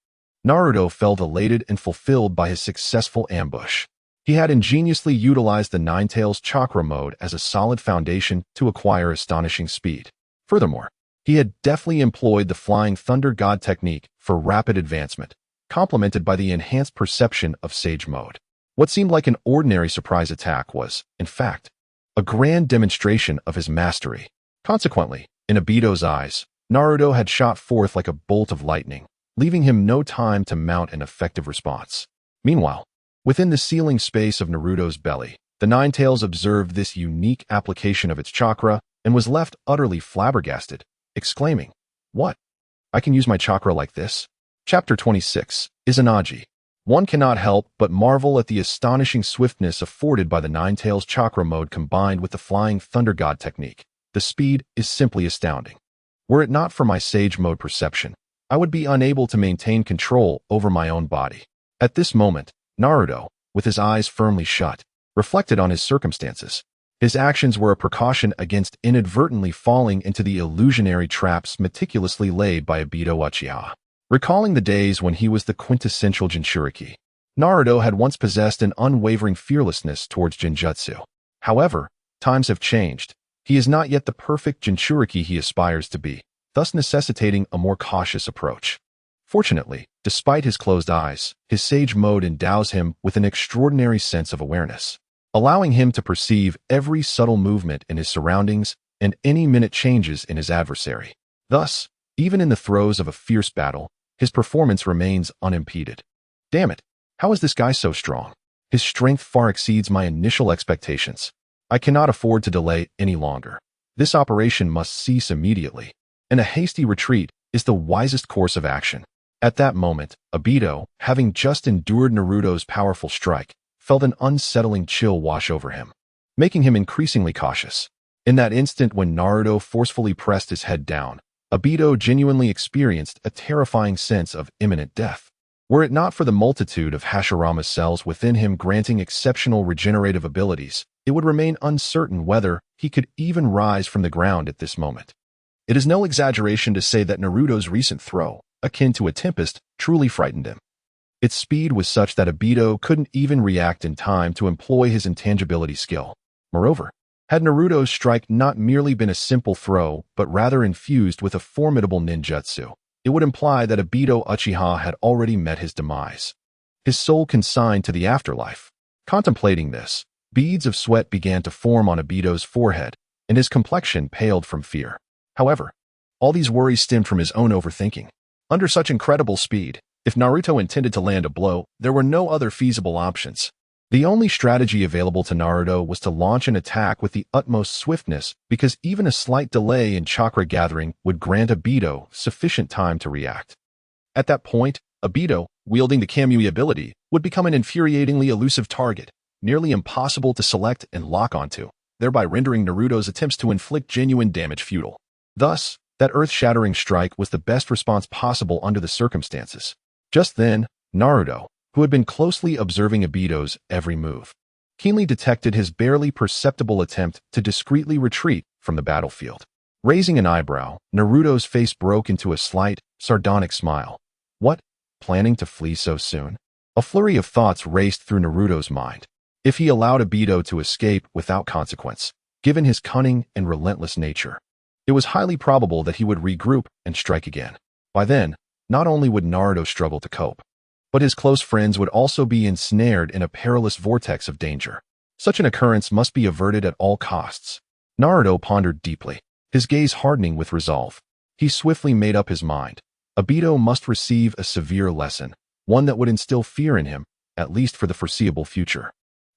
[SPEAKER 1] Naruto felt elated and fulfilled by his successful ambush. He had ingeniously utilized the Nine Tails chakra mode as a solid foundation to acquire astonishing speed. Furthermore, he had deftly employed the Flying Thunder God technique for rapid advancement, complemented by the enhanced perception of Sage mode. What seemed like an ordinary surprise attack was, in fact, a grand demonstration of his mastery. Consequently, in Obito's eyes, Naruto had shot forth like a bolt of lightning, leaving him no time to mount an effective response. Meanwhile, within the sealing space of Naruto's belly, the Nine Tails observed this unique application of its chakra and was left utterly flabbergasted, exclaiming, "What? I can use my chakra like this?" Chapter 26, Izanagi. One cannot help but marvel at the astonishing swiftness afforded by the Nine Tails chakra mode combined with the Flying Thunder God technique. The speed is simply astounding. Were it not for my Sage mode perception, I would be unable to maintain control over my own body. At this moment, Naruto, with his eyes firmly shut, reflected on his circumstances. His actions were a precaution against inadvertently falling into the illusionary traps meticulously laid by Obito Uchiha. Recalling the days when he was the quintessential Jinchuriki, Naruto had once possessed an unwavering fearlessness towards Jinjutsu. However, times have changed. He is not yet the perfect Jinchuriki he aspires to be, thus necessitating a more cautious approach. Fortunately, despite his closed eyes, his Sage mode endows him with an extraordinary sense of awareness, allowing him to perceive every subtle movement in his surroundings and any minute changes in his adversary. Thus, even in the throes of a fierce battle, his performance remains unimpeded. Damn it, how is this guy so strong? His strength far exceeds my initial expectations. I cannot afford to delay any longer. This operation must cease immediately, and a hasty retreat is the wisest course of action. At that moment, Obito, having just endured Naruto's powerful strike, felt an unsettling chill wash over him, making him increasingly cautious. In that instant when Naruto forcefully pressed his head down, Obito genuinely experienced a terrifying sense of imminent death. Were it not for the multitude of Hashirama cells within him granting exceptional regenerative abilities, it would remain uncertain whether he could even rise from the ground at this moment. It is no exaggeration to say that Naruto's recent throw, akin to a tempest, truly frightened him. Its speed was such that Obito couldn't even react in time to employ his intangibility skill. Moreover, had Naruto's strike not merely been a simple throw, but rather infused with a formidable ninjutsu, it would imply that Obito Uchiha had already met his demise, his soul consigned to the afterlife. Contemplating this, beads of sweat began to form on Obito's forehead, and his complexion paled from fear. However, all these worries stemmed from his own overthinking. Under such incredible speed, if Naruto intended to land a blow, there were no other feasible options. The only strategy available to Naruto was to launch an attack with the utmost swiftness, because even a slight delay in chakra gathering would grant Obito sufficient time to react. At that point, Obito, wielding the Kamui ability, would become an infuriatingly elusive target, nearly impossible to select and lock onto, thereby rendering Naruto's attempts to inflict genuine damage futile. Thus, that earth-shattering strike was the best response possible under the circumstances. Just then, Naruto, who had been closely observing Obito's every move, keenly detected his barely perceptible attempt to discreetly retreat from the battlefield. Raising an eyebrow, Naruto's face broke into a slight, sardonic smile. What? Planning to flee so soon? A flurry of thoughts raced through Naruto's mind. If he allowed Obito to escape without consequence, given his cunning and relentless nature, it was highly probable that he would regroup and strike again. By then, not only would Naruto struggle to cope, but his close friends would also be ensnared in a perilous vortex of danger. Such an occurrence must be averted at all costs. Naruto pondered deeply, his gaze hardening with resolve. He swiftly made up his mind. Obito must receive a severe lesson, one that would instill fear in him, at least for the foreseeable future.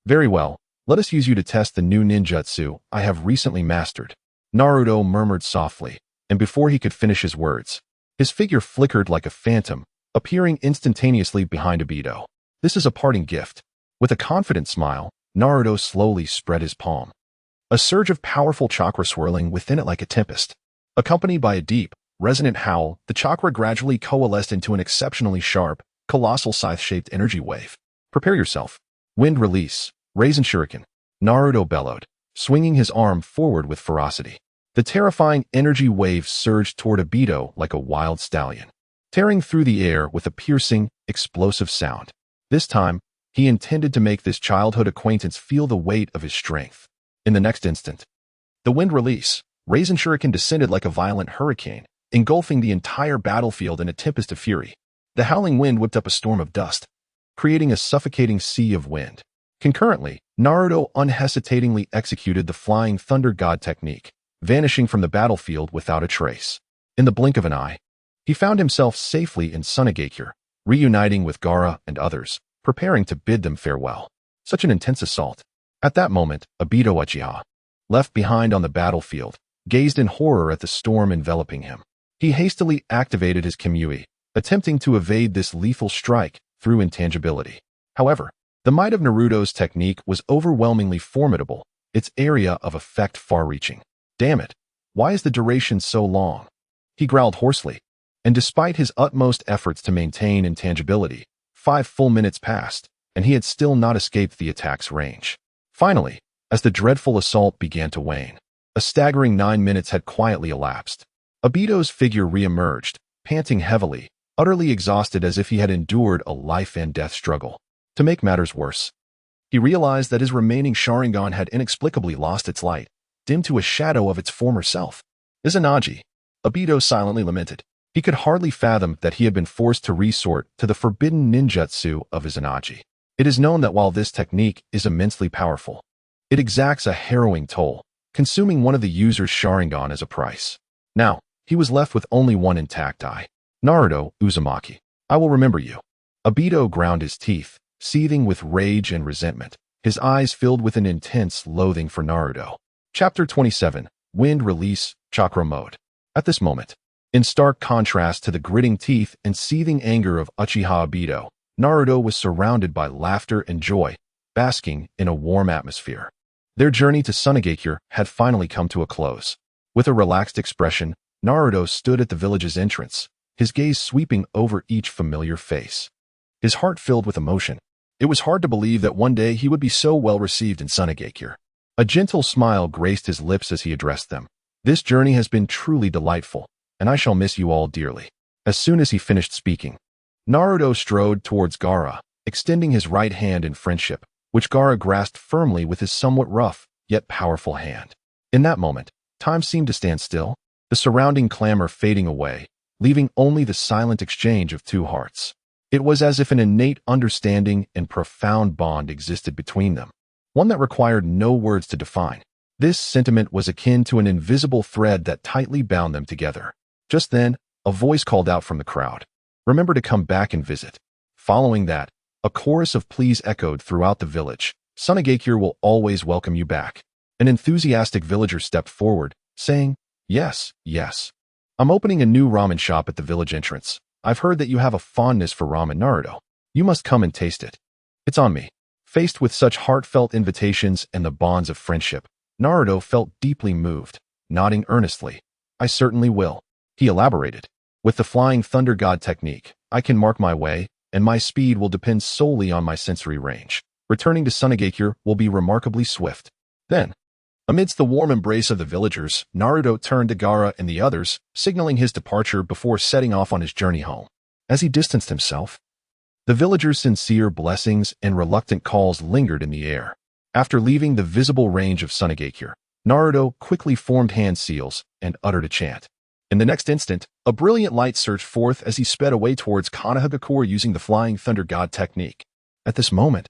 [SPEAKER 1] Very well, let us use you to test the new ninjutsu I have recently mastered, Naruto murmured softly, and before he could finish his words, his figure flickered like a phantom, appearing instantaneously behind Obito. This is a parting gift. With a confident smile, Naruto slowly spread his palm. A surge of powerful chakra swirling within it like a tempest. Accompanied by a deep, resonant howl, the chakra gradually coalesced into an exceptionally sharp, colossal scythe-shaped energy wave. Prepare yourself. Wind release. Raisin shuriken. Naruto bellowed, swinging his arm forward with ferocity. The terrifying energy wave surged toward Obito like a wild stallion, tearing through the air with a piercing, explosive sound. This time, he intended to make this childhood acquaintance feel the weight of his strength. In the next instant, the wind release, Raisin Shuriken descended like a violent hurricane, engulfing the entire battlefield in a tempest of fury. The howling wind whipped up a storm of dust, creating a suffocating sea of wind. Concurrently, Naruto unhesitatingly executed the Flying Thunder God technique, vanishing from the battlefield without a trace. In the blink of an eye, he found himself safely in Sunagakure, reuniting with Gaara and others, preparing to bid them farewell. Such an intense assault. At that moment, Obito Uchiha, left behind on the battlefield, gazed in horror at the storm enveloping him. He hastily activated his Kamui, attempting to evade this lethal strike through intangibility. However, the might of Naruto's technique was overwhelmingly formidable, its area of effect far-reaching. Damn it, why is the duration so long? He growled hoarsely, and despite his utmost efforts to maintain intangibility, 5 full minutes passed, and he had still not escaped the attack's range. Finally, as the dreadful assault began to wane, a staggering 9 minutes had quietly elapsed. Obito's figure re-emerged, panting heavily, utterly exhausted as if he had endured a life-and-death struggle. To make matters worse, he realized that his remaining Sharingan had inexplicably lost its light, dimmed to a shadow of its former self. Izanagi, Obito silently lamented. He could hardly fathom that he had been forced to resort to the forbidden ninjutsu of Izanagi. It is known that while this technique is immensely powerful, it exacts a harrowing toll, consuming one of the user's Sharingan as a price. Now, he was left with only one intact eye. Naruto Uzumaki, I will remember you. Obito ground his teeth, seething with rage and resentment, his eyes filled with an intense loathing for Naruto. Chapter 27, Wind Release, Chakra Mode. At this moment, in stark contrast to the gritting teeth and seething anger of Uchiha Obito, Naruto was surrounded by laughter and joy, basking in a warm atmosphere. Their journey to Sunagakure had finally come to a close. With a relaxed expression, Naruto stood at the village's entrance, his gaze sweeping over each familiar face. His heart filled with emotion. It was hard to believe that one day he would be so well received in Sunagakure. A gentle smile graced his lips as he addressed them. This journey has been truly delightful, and I shall miss you all dearly. As soon as he finished speaking, Naruto strode towards Gaara, extending his right hand in friendship, which Gaara grasped firmly with his somewhat rough, yet powerful hand. In that moment, time seemed to stand still, the surrounding clamor fading away, leaving only the silent exchange of two hearts. It was as if an innate understanding and profound bond existed between them, one that required no words to define. This sentiment was akin to an invisible thread that tightly bound them together. Just then, a voice called out from the crowd, "Remember to come back and visit." Following that, a chorus of pleas echoed throughout the village. "Sunagakure will always welcome you back." An enthusiastic villager stepped forward, saying, "Yes, yes. I'm opening a new ramen shop at the village entrance. I've heard that you have a fondness for ramen, Naruto. You must come and taste it. It's on me." Faced with such heartfelt invitations and the bonds of friendship, Naruto felt deeply moved, nodding earnestly. "I certainly will." He elaborated. "With the Flying Thunder God technique, I can mark my way, and my speed will depend solely on my sensory range. Returning to Sunagakure will be remarkably swift." Then, amidst the warm embrace of the villagers, Naruto turned to Gaara and the others, signaling his departure before setting off on his journey home. As he distanced himself, the villagers' sincere blessings and reluctant calls lingered in the air. After leaving the visible range of Sunagakure, Naruto quickly formed hand seals and uttered a chant. In the next instant, a brilliant light surged forth as he sped away towards Konoha using the Flying Thunder God technique. At this moment,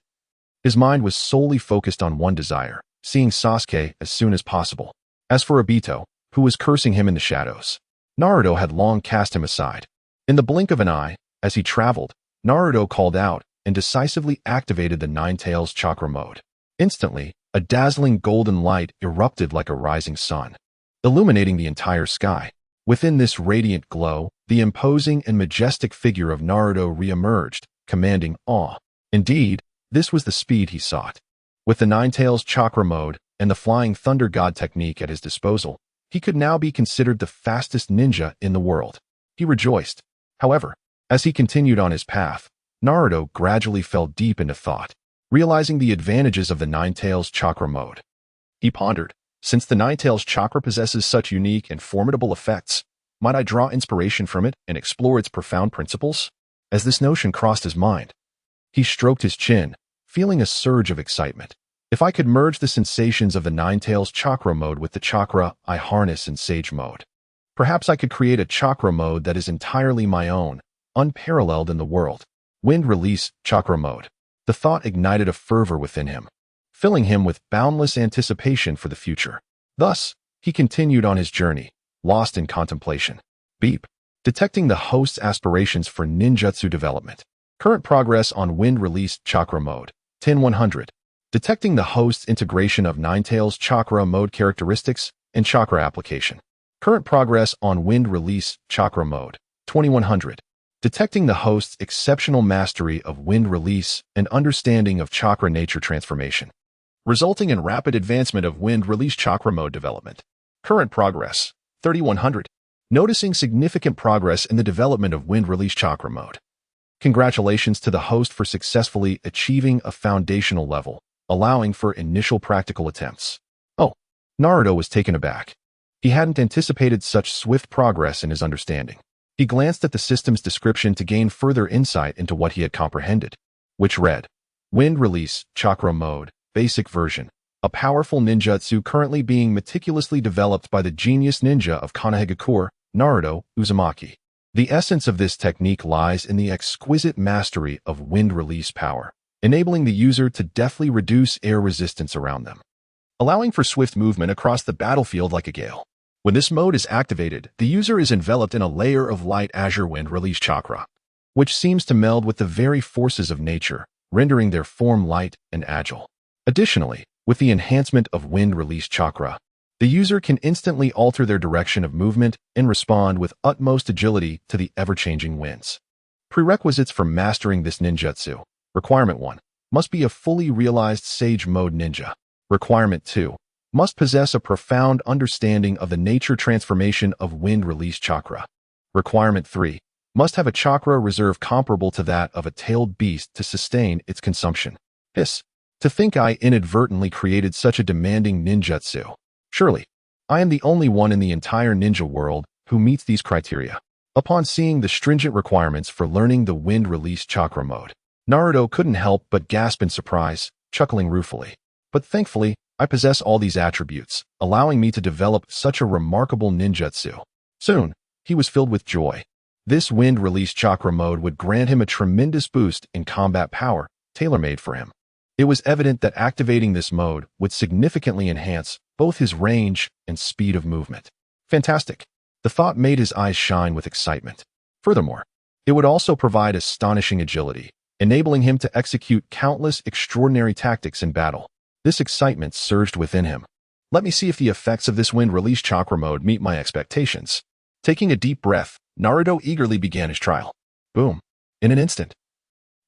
[SPEAKER 1] his mind was solely focused on one desire: seeing Sasuke as soon as possible. As for Obito, who was cursing him in the shadows, Naruto had long cast him aside. In the blink of an eye, as he traveled, Naruto called out and decisively activated the Nine-Tails chakra mode. Instantly, a dazzling golden light erupted like a rising sun, illuminating the entire sky. Within this radiant glow, the imposing and majestic figure of Naruto re-emerged, commanding awe. Indeed, this was the speed he sought. With the Nine-Tails chakra mode and the Flying Thunder God technique at his disposal, he could now be considered the fastest ninja in the world. He rejoiced. However, as he continued on his path, Naruto gradually fell deep into thought, realizing the advantages of the Nine-Tails chakra mode. He pondered, since the Nine-Tails chakra possesses such unique and formidable effects, might I draw inspiration from it and explore its profound principles? As this notion crossed his mind, he stroked his chin, feeling a surge of excitement. If I could merge the sensations of the Nine-Tails chakra mode with the chakra I harness in Sage mode, perhaps I could create a chakra mode that is entirely my own, unparalleled in the world. Wind release chakra mode. The thought ignited a fervor within him, filling him with boundless anticipation for the future. Thus, he continued on his journey, lost in contemplation. Beep. Detecting the host's aspirations for ninjutsu development. Current progress on wind release chakra mode. 10-100. Detecting the host's integration of Nine-Tails chakra mode characteristics and chakra application. Current progress on wind release chakra mode. 2100. Detecting the host's exceptional mastery of wind release and understanding of chakra nature transformation, resulting in rapid advancement of wind release chakra mode development. Current progress, 3100. Noticing significant progress in the development of wind release chakra mode. Congratulations to the host for successfully achieving a foundational level, allowing for initial practical attempts. Oh, Naruto was taken aback. He hadn't anticipated such swift progress in his understanding. He glanced at the system's description to gain further insight into what he had comprehended, which read, Wind Release, Chakra Mode, Basic Version, a powerful ninjutsu currently being meticulously developed by the genius ninja of Konoha, Naruto Uzumaki. The essence of this technique lies in the exquisite mastery of wind release power, enabling the user to deftly reduce air resistance around them, allowing for swift movement across the battlefield like a gale. When this mode is activated, the user is enveloped in a layer of light azure wind release chakra, which seems to meld with the very forces of nature, rendering their form light and agile. Additionally, with the enhancement of wind release chakra, the user can instantly alter their direction of movement and respond with utmost agility to the ever-changing winds. Prerequisites for mastering this ninjutsu. Requirement 1. Must be a fully realized Sage Mode ninja. Requirement 2. Must possess a profound understanding of the nature transformation of wind release chakra. Requirement 3. Must have a chakra reserve comparable to that of a tailed beast to sustain its consumption. Hiss. To think I inadvertently created such a demanding ninjutsu. Surely, I am the only one in the entire ninja world who meets these criteria. Upon seeing the stringent requirements for learning the wind release chakra mode, Naruto couldn't help but gasp in surprise, chuckling ruefully. But thankfully, I possess all these attributes, allowing me to develop such a remarkable ninjutsu. Soon, he was filled with joy. This wind release chakra mode would grant him a tremendous boost in combat power, tailor-made for him. It was evident that activating this mode would significantly enhance both his range and speed of movement. Fantastic. The thought made his eyes shine with excitement. Furthermore, it would also provide astonishing agility, enabling him to execute countless extraordinary tactics in battle. This excitement surged within him. Let me see if the effects of this wind release chakra mode meet my expectations. Taking a deep breath, Naruto eagerly began his trial. Boom. In an instant.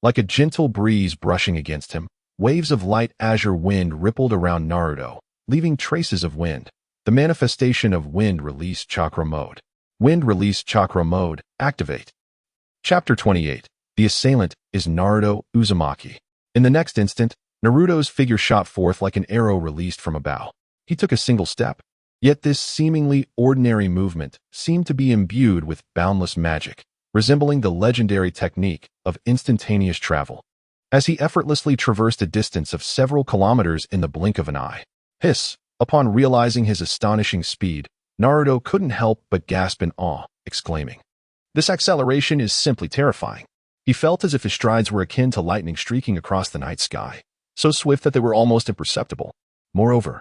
[SPEAKER 1] Like a gentle breeze brushing against him, waves of light azure wind rippled around Naruto, leaving traces of wind. The manifestation of wind release chakra mode. Wind release chakra mode, activate. Chapter 28. The assailant is Naruto Uzumaki. In the next instant, Naruto's figure shot forth like an arrow released from a bow. He took a single step. Yet this seemingly ordinary movement seemed to be imbued with boundless magic, resembling the legendary technique of instantaneous travel. As he effortlessly traversed a distance of several kilometers in the blink of an eye. Hiss! Upon realizing his astonishing speed, Naruto couldn't help but gasp in awe, exclaiming, "This acceleration is simply terrifying." He felt as if his strides were akin to lightning streaking across the night sky, so swift that they were almost imperceptible. Moreover,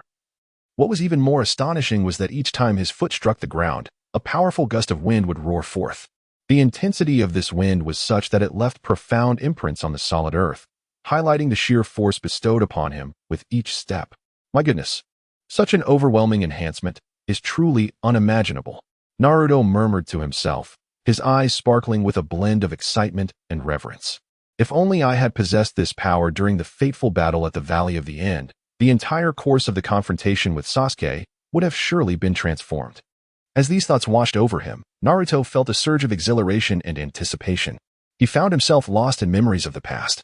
[SPEAKER 1] what was even more astonishing was that each time his foot struck the ground, a powerful gust of wind would roar forth. The intensity of this wind was such that it left profound imprints on the solid earth, highlighting the sheer force bestowed upon him with each step. My goodness, such an overwhelming enhancement is truly unimaginable. Naruto murmured to himself, his eyes sparkling with a blend of excitement and reverence. If only I had possessed this power during the fateful battle at the Valley of the End, the entire course of the confrontation with Sasuke would have surely been transformed. As these thoughts washed over him, Naruto felt a surge of exhilaration and anticipation. He found himself lost in memories of the past,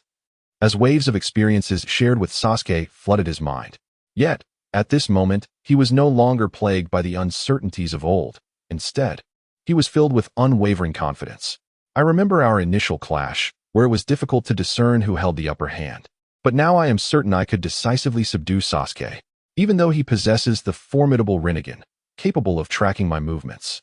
[SPEAKER 1] as waves of experiences shared with Sasuke flooded his mind. Yet, at this moment, he was no longer plagued by the uncertainties of old. Instead, he was filled with unwavering confidence. I remember our initial clash, where it was difficult to discern who held the upper hand. But now I am certain I could decisively subdue Sasuke, even though he possesses the formidable Rinnegan, capable of tracking my movements.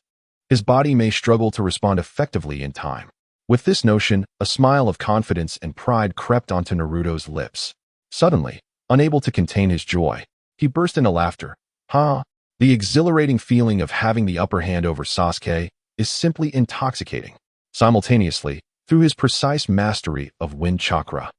[SPEAKER 1] His body may struggle to respond effectively in time. With this notion, a smile of confidence and pride crept onto Naruto's lips. Suddenly, unable to contain his joy, he burst into laughter. Ha! The exhilarating feeling of having the upper hand over Sasuke is simply intoxicating. Simultaneously, through his precise mastery of wind chakra,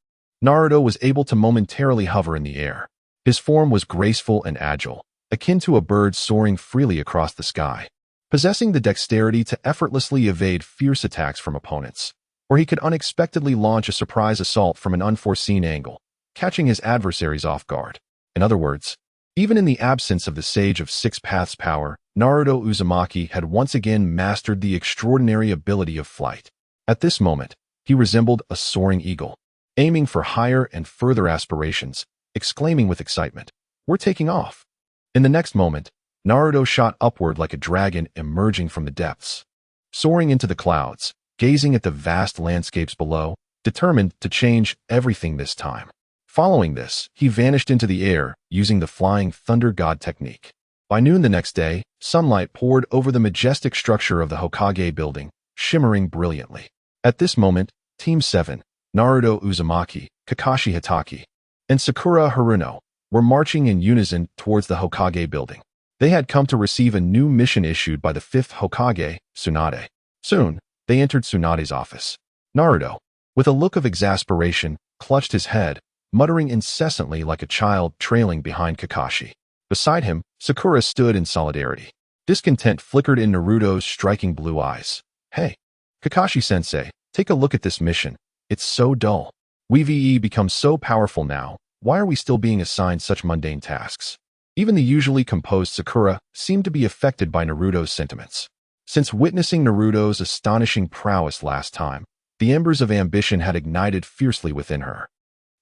[SPEAKER 1] Naruto was able to momentarily hover in the air. His form was graceful and agile, akin to a bird soaring freely across the sky, possessing the dexterity to effortlessly evade fierce attacks from opponents, or he could unexpectedly launch a surprise assault from an unforeseen angle, catching his adversaries off guard. In other words, even in the absence of the Sage of Six Paths power, Naruto Uzumaki had once again mastered the extraordinary ability of flight. At this moment, he resembled a soaring eagle, aiming for higher and further aspirations, exclaiming with excitement, "We're taking off." In the next moment, Naruto shot upward like a dragon emerging from the depths, soaring into the clouds, gazing at the vast landscapes below, determined to change everything this time. Following this, he vanished into the air using the Flying Thunder God technique. By noon the next day, sunlight poured over the majestic structure of the Hokage building, shimmering brilliantly. At this moment, Team 7, Naruto Uzumaki, Kakashi Hatake, and Sakura Haruno were marching in unison towards the Hokage building. They had come to receive a new mission issued by the 5th Hokage, Tsunade. Soon, they entered Tsunade's office. Naruto, with a look of exasperation, clutched his head, muttering incessantly like a child trailing behind Kakashi. Beside him, Sakura stood in solidarity. Discontent flickered in Naruto's striking blue eyes. "Hey, Kakashi-sensei, take a look at this mission. It's so dull. We've become so powerful now. Why are we still being assigned such mundane tasks?" Even the usually composed Sakura seemed to be affected by Naruto's sentiments. Since witnessing Naruto's astonishing prowess last time, the embers of ambition had ignited fiercely within her.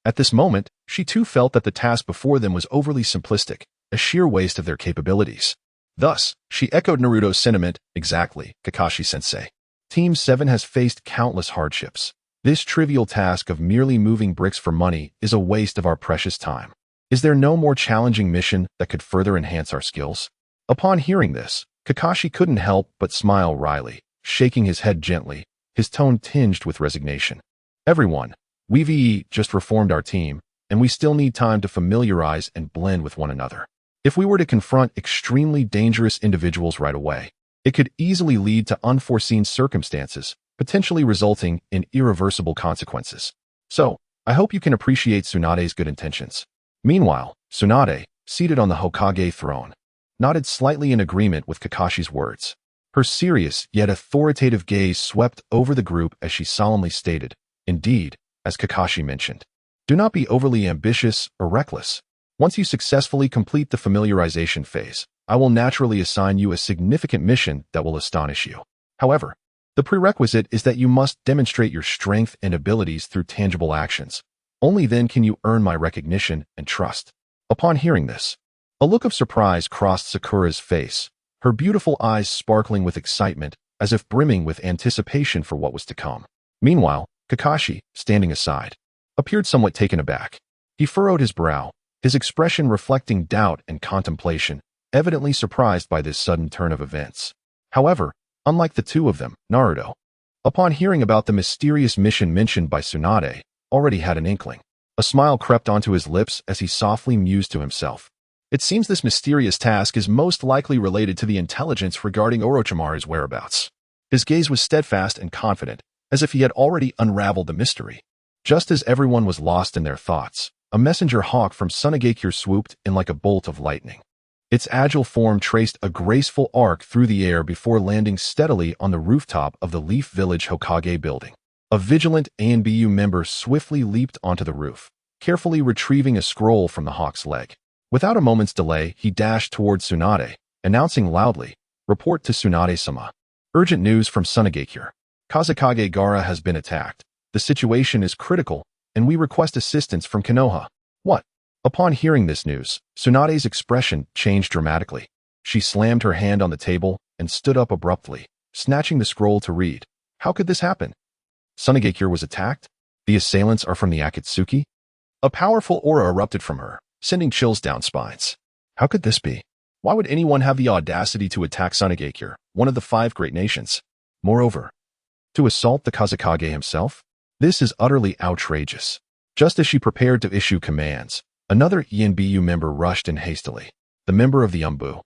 [SPEAKER 1] At this moment, she too felt that the task before them was overly simplistic, a sheer waste of their capabilities. Thus, she echoed Naruto's sentiment, exactly, Kakashi-sensei. Team 7 has faced countless hardships. This trivial task of merely moving bricks for money is a waste of our precious time. Is there no more challenging mission that could further enhance our skills? Upon hearing this, Kakashi couldn't help but smile wryly, shaking his head gently, his tone tinged with resignation. Everyone, we've just reformed our team, and we still need time to familiarize and blend with one another. If we were to confront extremely dangerous individuals right away, it could easily lead to unforeseen circumstances, potentially resulting in irreversible consequences. So, I hope you can appreciate Tsunade's good intentions. Meanwhile, Tsunade, seated on the Hokage throne, nodded slightly in agreement with Kakashi's words. Her serious yet authoritative gaze swept over the group as she solemnly stated, "Indeed, as Kakashi mentioned, do not be overly ambitious or reckless. Once you successfully complete the familiarization phase, I will naturally assign you a significant mission that will astonish you. However, the prerequisite is that you must demonstrate your strength and abilities through tangible actions. Only then can you earn my recognition and trust." Upon hearing this, a look of surprise crossed Sakura's face, her beautiful eyes sparkling with excitement, as if brimming with anticipation for what was to come. Meanwhile, Kakashi, standing aside, appeared somewhat taken aback. He furrowed his brow, his expression reflecting doubt and contemplation, evidently surprised by this sudden turn of events. However, unlike the two of them, Naruto, upon hearing about the mysterious mission mentioned by Tsunade, already had an inkling. A smile crept onto his lips as he softly mused to himself. It seems this mysterious task is most likely related to the intelligence regarding Orochimaru's whereabouts. His gaze was steadfast and confident, as if he had already unraveled the mystery. Just as everyone was lost in their thoughts, a messenger hawk from Sunagakure swooped in like a bolt of lightning. Its agile form traced a graceful arc through the air before landing steadily on the rooftop of the Leaf Village Hokage building. A vigilant ANBU member swiftly leaped onto the roof, carefully retrieving a scroll from the hawk's leg. Without a moment's delay, he dashed towards Tsunade, announcing loudly, "Report to Tsunade-sama. Urgent news from Sunagakure. Kazekage Gaara has been attacked. The situation is critical, and we request assistance from Konoha." "What?" Upon hearing this news, Tsunade's expression changed dramatically. She slammed her hand on the table and stood up abruptly, snatching the scroll to read. How could this happen? Sunagakure was attacked? The assailants are from the Akatsuki? A powerful aura erupted from her, sending chills down spines. How could this be? Why would anyone have the audacity to attack Sunagakure, one of the 5 great nations? Moreover, to assault the Kazekage himself? This is utterly outrageous. Just as she prepared to issue commands, another ENBU member rushed in hastily. The member of the Umbu,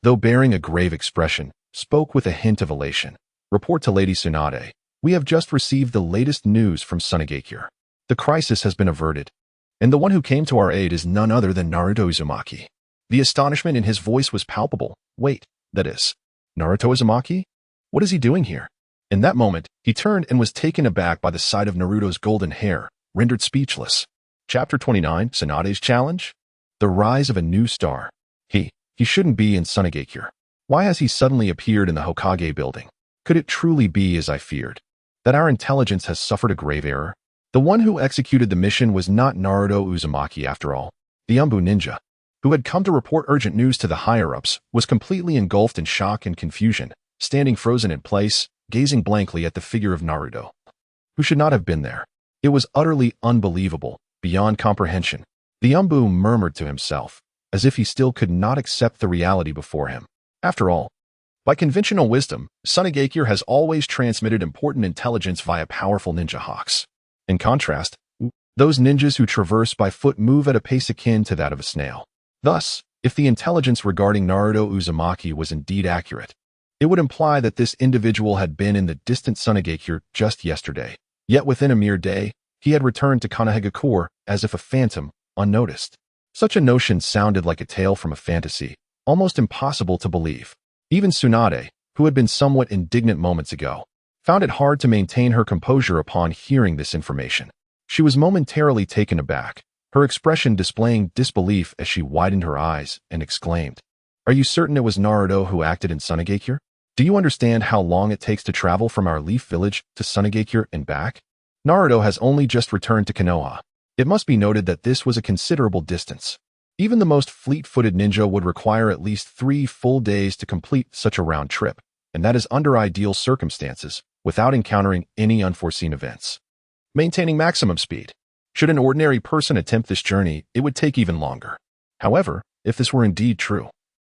[SPEAKER 1] though bearing a grave expression, spoke with a hint of elation. "Report to Lady Tsunade. We have just received the latest news from Sunagakure. The crisis has been averted, and the one who came to our aid is none other than Naruto Uzumaki." The astonishment in his voice was palpable. Wait, that is, Naruto Uzumaki? What is he doing here? In that moment, he turned and was taken aback by the sight of Naruto's golden hair, rendered speechless. Chapter 29, Tsunade's Challenge? The Rise of a New Star. He shouldn't be in Sunagakure. Why has he suddenly appeared in the Hokage building? Could it truly be as I feared, that our intelligence has suffered a grave error? The one who executed the mission was not Naruto Uzumaki after all. The Umbu ninja, who had come to report urgent news to the higher-ups, was completely engulfed in shock and confusion, standing frozen in place, gazing blankly at the figure of Naruto, who should not have been there. It was utterly unbelievable, beyond comprehension. The Umbu murmured to himself, as if he still could not accept the reality before him. After all, by conventional wisdom, Sunagakure has always transmitted important intelligence via powerful ninja hawks. In contrast, those ninjas who traverse by foot move at a pace akin to that of a snail. Thus, if the intelligence regarding Naruto Uzumaki was indeed accurate, it would imply that this individual had been in the distant Sunagakure just yesterday. Yet within a mere day, he had returned to Konoha as if a phantom, unnoticed. Such a notion sounded like a tale from a fantasy, almost impossible to believe. Even Tsunade, who had been somewhat indignant moments ago, found it hard to maintain her composure upon hearing this information. She was momentarily taken aback, her expression displaying disbelief as she widened her eyes and exclaimed, "Are you certain it was Naruto who acted in Sunagakure? Do you understand how long it takes to travel from our Leaf Village to Sunagakure and back? Naruto has only just returned to Konoha. It must be noted that this was a considerable distance. Even the most fleet-footed ninja would require at least 3 full days to complete such a round trip, and that is under ideal circumstances, without encountering any unforeseen events. Maintaining maximum speed. Should an ordinary person attempt this journey, it would take even longer. However, if this were indeed true,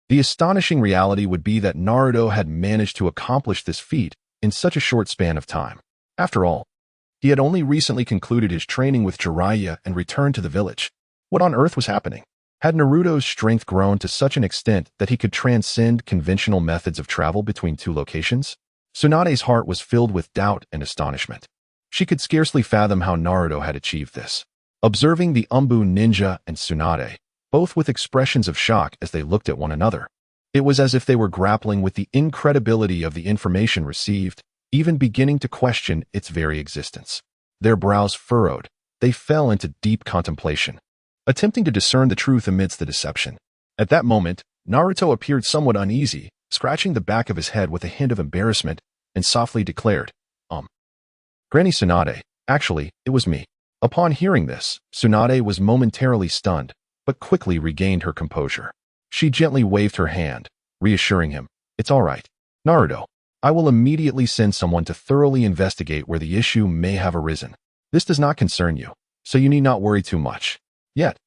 [SPEAKER 1] the astonishing reality would be that Naruto had managed to accomplish this feat in such a short span of time. After all, he had only recently concluded his training with Jiraiya and returned to the village. What on earth was happening? Had Naruto's strength grown to such an extent that he could transcend conventional methods of travel between 2 locations? Tsunade's heart was filled with doubt and astonishment. She could scarcely fathom how Naruto had achieved this. Observing the Umbu ninja and Tsunade, both with expressions of shock as they looked at one another, it was as if they were grappling with the incredibility of the information received, even beginning to question its very existence. Their brows furrowed. They fell into deep contemplation, attempting to discern the truth amidst the deception. At that moment, Naruto appeared somewhat uneasy, scratching the back of his head with a hint of embarrassment, and softly declared, Granny Tsunade, actually, it was me. Upon hearing this, Tsunade was momentarily stunned, but quickly regained her composure. She gently waved her hand, reassuring him, It's all right, Naruto. I will immediately send someone to thoroughly investigate where the issue may have arisen. This does not concern you, so you need not worry too much. Yet,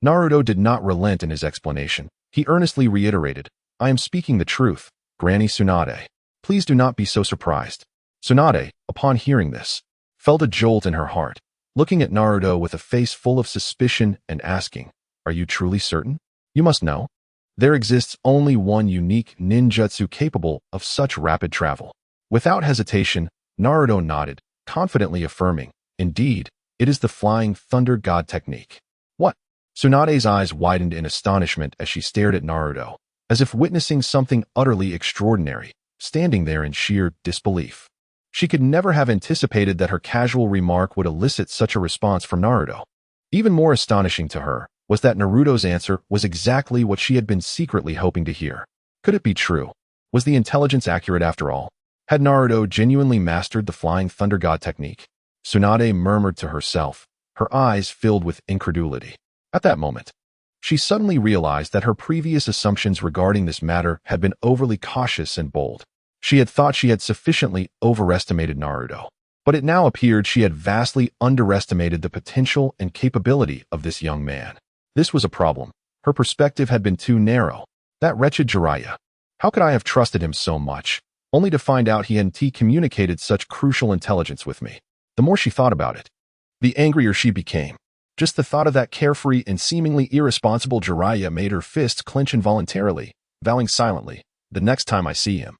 [SPEAKER 1] Naruto did not relent in his explanation. He earnestly reiterated, I am speaking the truth, Granny Tsunade. Please do not be so surprised. Tsunade, upon hearing this, felt a jolt in her heart, looking at Naruto with a face full of suspicion and asking, Are you truly certain? You must know. There exists only one unique ninjutsu capable of such rapid travel. Without hesitation, Naruto nodded, confidently affirming, Indeed, it is the Flying Thunder God technique. What? Tsunade's eyes widened in astonishment as she stared at Naruto, as if witnessing something utterly extraordinary, standing there in sheer disbelief. She could never have anticipated that her casual remark would elicit such a response from Naruto. Even more astonishing to her was that Naruto's answer was exactly what she had been secretly hoping to hear. Could it be true? Was the intelligence accurate after all? Had Naruto genuinely mastered the Flying Thunder God technique? Tsunade murmured to herself, her eyes filled with incredulity. At that moment, she suddenly realized that her previous assumptions regarding this matter had been overly cautious and bold. She had thought she had sufficiently overestimated Naruto, but it now appeared she had vastly underestimated the potential and capability of this young man. This was a problem. Her perspective had been too narrow. That wretched Jiraiya. How could I have trusted him so much, only to find out he hadn't communicated such crucial intelligence with me? The more she thought about it, the angrier she became. Just the thought of that carefree and seemingly irresponsible Jiraiya made her fists clench involuntarily, vowing silently, The next time I see him,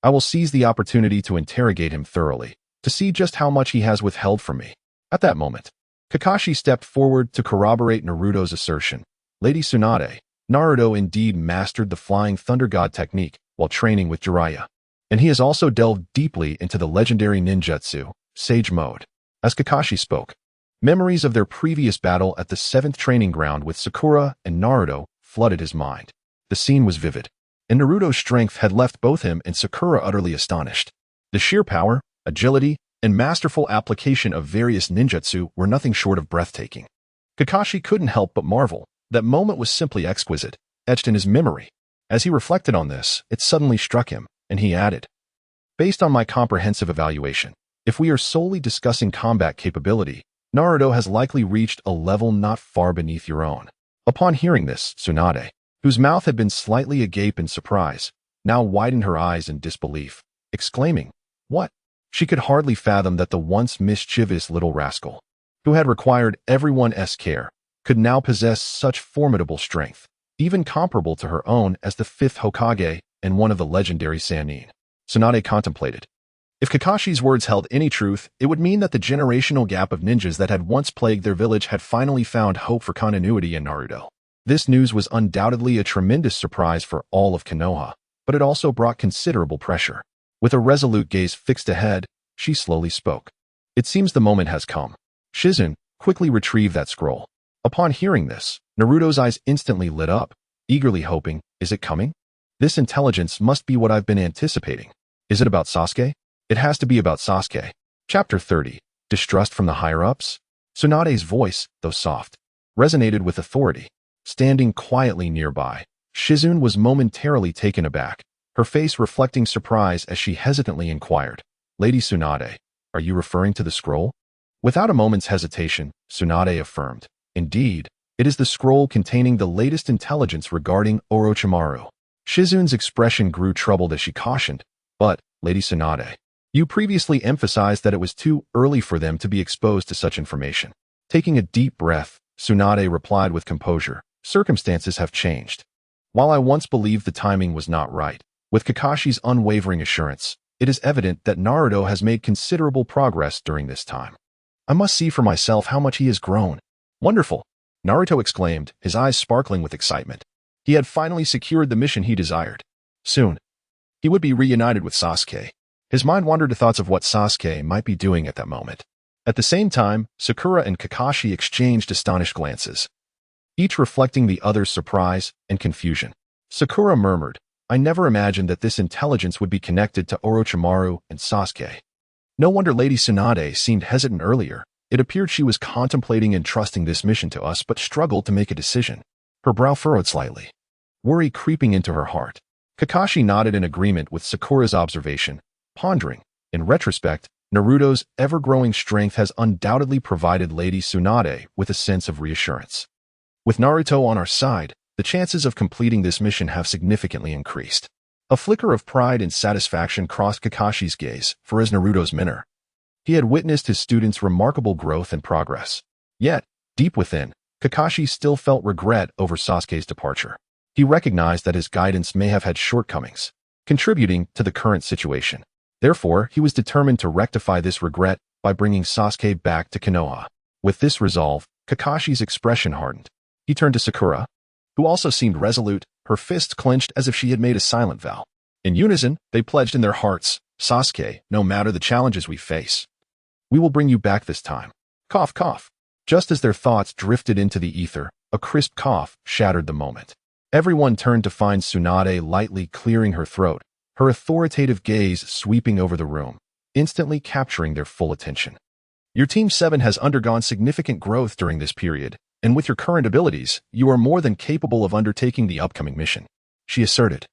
[SPEAKER 1] I will seize the opportunity to interrogate him thoroughly, to see just how much he has withheld from me. At that moment, Kakashi stepped forward to corroborate Naruto's assertion. Lady Tsunade, Naruto indeed mastered the Flying Thunder God technique while training with Jiraiya, and he has also delved deeply into the legendary ninjutsu, Sage Mode. As Kakashi spoke, memories of their previous battle at the 7th training ground with Sakura and Naruto flooded his mind. The scene was vivid, and Naruto's strength had left both him and Sakura utterly astonished. The sheer power, agility, and masterful application of various ninjutsu were nothing short of breathtaking. Kakashi couldn't help but marvel. That moment was simply exquisite, etched in his memory. As he reflected on this, it suddenly struck him, and he added, Based on my comprehensive evaluation, if we are solely discussing combat capability, Naruto has likely reached a level not far beneath your own. Upon hearing this, Tsunade, whose mouth had been slightly agape in surprise, now widened her eyes in disbelief, exclaiming, What? She could hardly fathom that the once mischievous little rascal, who had required everyone's care, could now possess such formidable strength, even comparable to her own as the 5th Hokage and one of the legendary Sannin. Tsunade contemplated. If Kakashi's words held any truth, it would mean that the generational gap of ninjas that had once plagued their village had finally found hope for continuity in Naruto. This news was undoubtedly a tremendous surprise for all of Konoha, but it also brought considerable pressure. With a resolute gaze fixed ahead, she slowly spoke. It seems the moment has come. Shizune quickly retrieved that scroll. Upon hearing this, Naruto's eyes instantly lit up, eagerly hoping, Is it coming? This intelligence must be what I've been anticipating. Is it about Sasuke? It has to be about Sasuke. Chapter 30. Distrust from the higher-ups? Tsunade's voice, though soft, resonated with authority. Standing quietly nearby, Shizune was momentarily taken aback, her face reflecting surprise as she hesitantly inquired, "Lady Tsunade, are you referring to the scroll?" Without a moment's hesitation, Tsunade affirmed, "Indeed, it is the scroll containing the latest intelligence regarding Orochimaru." Shizune's expression grew troubled as she cautioned, "But, Lady Tsunade, you previously emphasized that it was too early for them to be exposed to such information." Taking a deep breath, Tsunade replied with composure, "Circumstances have changed. While I once believed the timing was not right, with Kakashi's unwavering assurance, it is evident that Naruto has made considerable progress during this time. I must see for myself how much he has grown." "Wonderful!" Naruto exclaimed, his eyes sparkling with excitement. He had finally secured the mission he desired. Soon, he would be reunited with Sasuke. His mind wandered to thoughts of what Sasuke might be doing at that moment. At the same time, Sakura and Kakashi exchanged astonished glances, each reflecting the other's surprise and confusion. Sakura murmured, "I never imagined that this intelligence would be connected to Orochimaru and Sasuke." No wonder Lady Tsunade seemed hesitant earlier. It appeared she was contemplating entrusting this mission to us but struggled to make a decision. Her brow furrowed slightly, worry creeping into her heart. Kakashi nodded in agreement with Sakura's observation, pondering, in retrospect, Naruto's ever-growing strength has undoubtedly provided Lady Tsunade with a sense of reassurance. With Naruto on our side, the chances of completing this mission have significantly increased. A flicker of pride and satisfaction crossed Kakashi's gaze, for as Naruto's mentor, he had witnessed his student's remarkable growth and progress. Yet, deep within, Kakashi still felt regret over Sasuke's departure. He recognized that his guidance may have had shortcomings, contributing to the current situation. Therefore, he was determined to rectify this regret by bringing Sasuke back to Konoha. With this resolve, Kakashi's expression hardened. He turned to Sakura, who also seemed resolute, her fists clenched as if she had made a silent vow. In unison, they pledged in their hearts, "Sasuke, no matter the challenges we face, we will bring you back this time." Cough, cough. Just as their thoughts drifted into the ether, a crisp cough shattered the moment. Everyone turned to find Tsunade lightly clearing her throat, her authoritative gaze sweeping over the room, instantly capturing their full attention. "Your Team 7 has undergone significant growth during this period, and with your current abilities, you are more than capable of undertaking the upcoming mission," she asserted,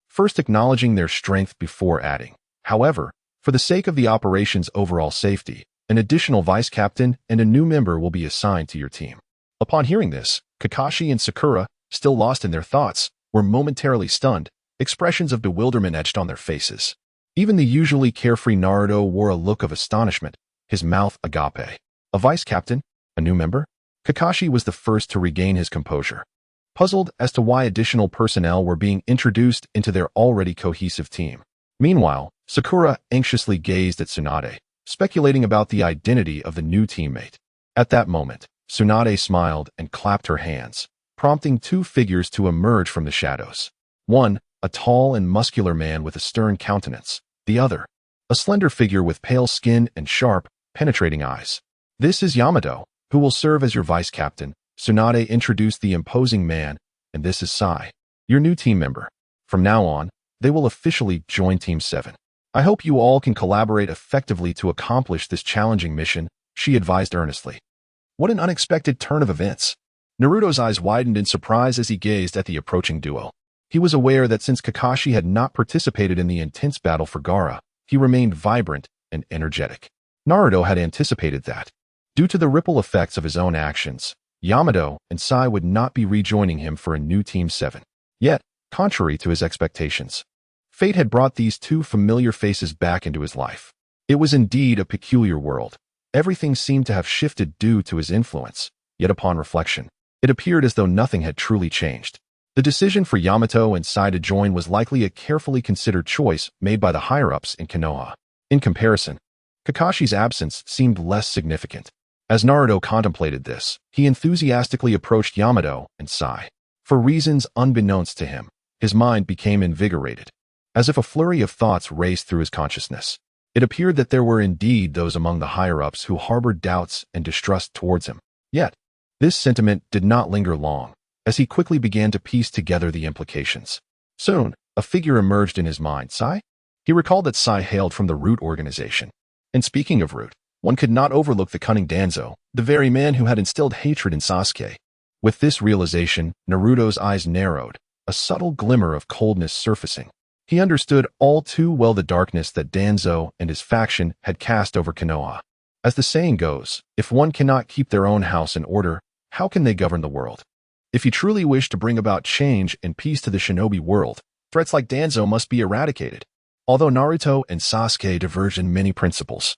[SPEAKER 1] first acknowledging their strength before adding, "However, for the sake of the operation's overall safety, an additional vice captain and a new member will be assigned to your team." Upon hearing this, Kakashi and Sakura, still lost in their thoughts, were momentarily stunned, expressions of bewilderment etched on their faces. Even the usually carefree Naruto wore a look of astonishment, his mouth agape. A vice captain? A new member? Kakashi was the first to regain his composure, puzzled as to why additional personnel were being introduced into their already cohesive team. Meanwhile, Sakura anxiously gazed at Tsunade, speculating about the identity of the new teammate. At that moment, Tsunade smiled and clapped her hands, prompting two figures to emerge from the shadows. One, a tall and muscular man with a stern countenance. The other, a slender figure with pale skin and sharp, penetrating eyes. "This is Yamato, who will serve as your vice captain," Tsunade introduced the imposing man, "and this is Sai, your new team member. From now on, they will officially join Team 7. I hope you all can collaborate effectively to accomplish this challenging mission," she advised earnestly. What an unexpected turn of events. Naruto's eyes widened in surprise as he gazed at the approaching duo. He was aware that since Kakashi had not participated in the intense battle for Gaara, he remained vibrant and energetic. Naruto had anticipated that, due to the ripple effects of his own actions, Yamato and Sai would not be rejoining him for a new Team 7. Yet, contrary to his expectations, fate had brought these two familiar faces back into his life. It was indeed a peculiar world. Everything seemed to have shifted due to his influence, yet upon reflection, it appeared as though nothing had truly changed. The decision for Yamato and Sai to join was likely a carefully considered choice made by the higher-ups in Konoha. In comparison, Kakashi's absence seemed less significant. As Naruto contemplated this, he enthusiastically approached Yamato and Sai. For reasons unbeknownst to him, his mind became invigorated, as if a flurry of thoughts raced through his consciousness. It appeared that there were indeed those among the higher-ups who harbored doubts and distrust towards him. Yet, this sentiment did not linger long, as he quickly began to piece together the implications. Soon, a figure emerged in his mind. Sai? He recalled that Sai hailed from the Root organization. And speaking of Root, One could not overlook the cunning Danzo, the very man who had instilled hatred in Sasuke. With this realization, Naruto's eyes narrowed, a subtle glimmer of coldness surfacing. He understood all too well the darkness that Danzo and his faction had cast over Konoha. As the saying goes, if one cannot keep their own house in order, how can they govern the world? If he truly wished to bring about change and peace to the shinobi world, threats like Danzo must be eradicated. Although Naruto and Sasuke diverged in many principles,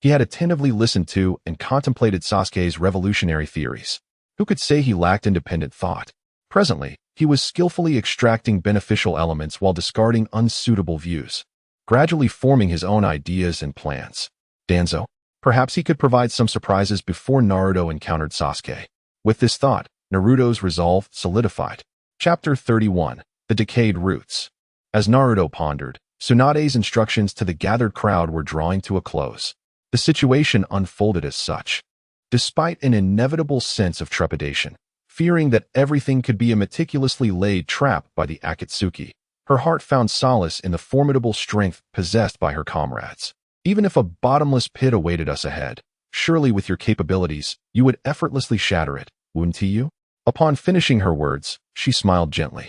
[SPEAKER 1] he had attentively listened to and contemplated Sasuke's revolutionary theories. Who could say he lacked independent thought? Presently, he was skillfully extracting beneficial elements while discarding unsuitable views, gradually forming his own ideas and plans. Danzo, perhaps he could provide some surprises before Naruto encountered Sasuke. With this thought, Naruto's resolve solidified. Chapter 31. The Decayed Roots. As Naruto pondered, Tsunade's instructions to the gathered crowd were drawing to a close. The situation unfolded as such. Despite an inevitable sense of trepidation, fearing that everything could be a meticulously laid trap by the Akatsuki, her heart found solace in the formidable strength possessed by her comrades. Even if a bottomless pit awaited us ahead, surely with your capabilities, you would effortlessly shatter it, wouldn't you? Upon finishing her words, she smiled gently.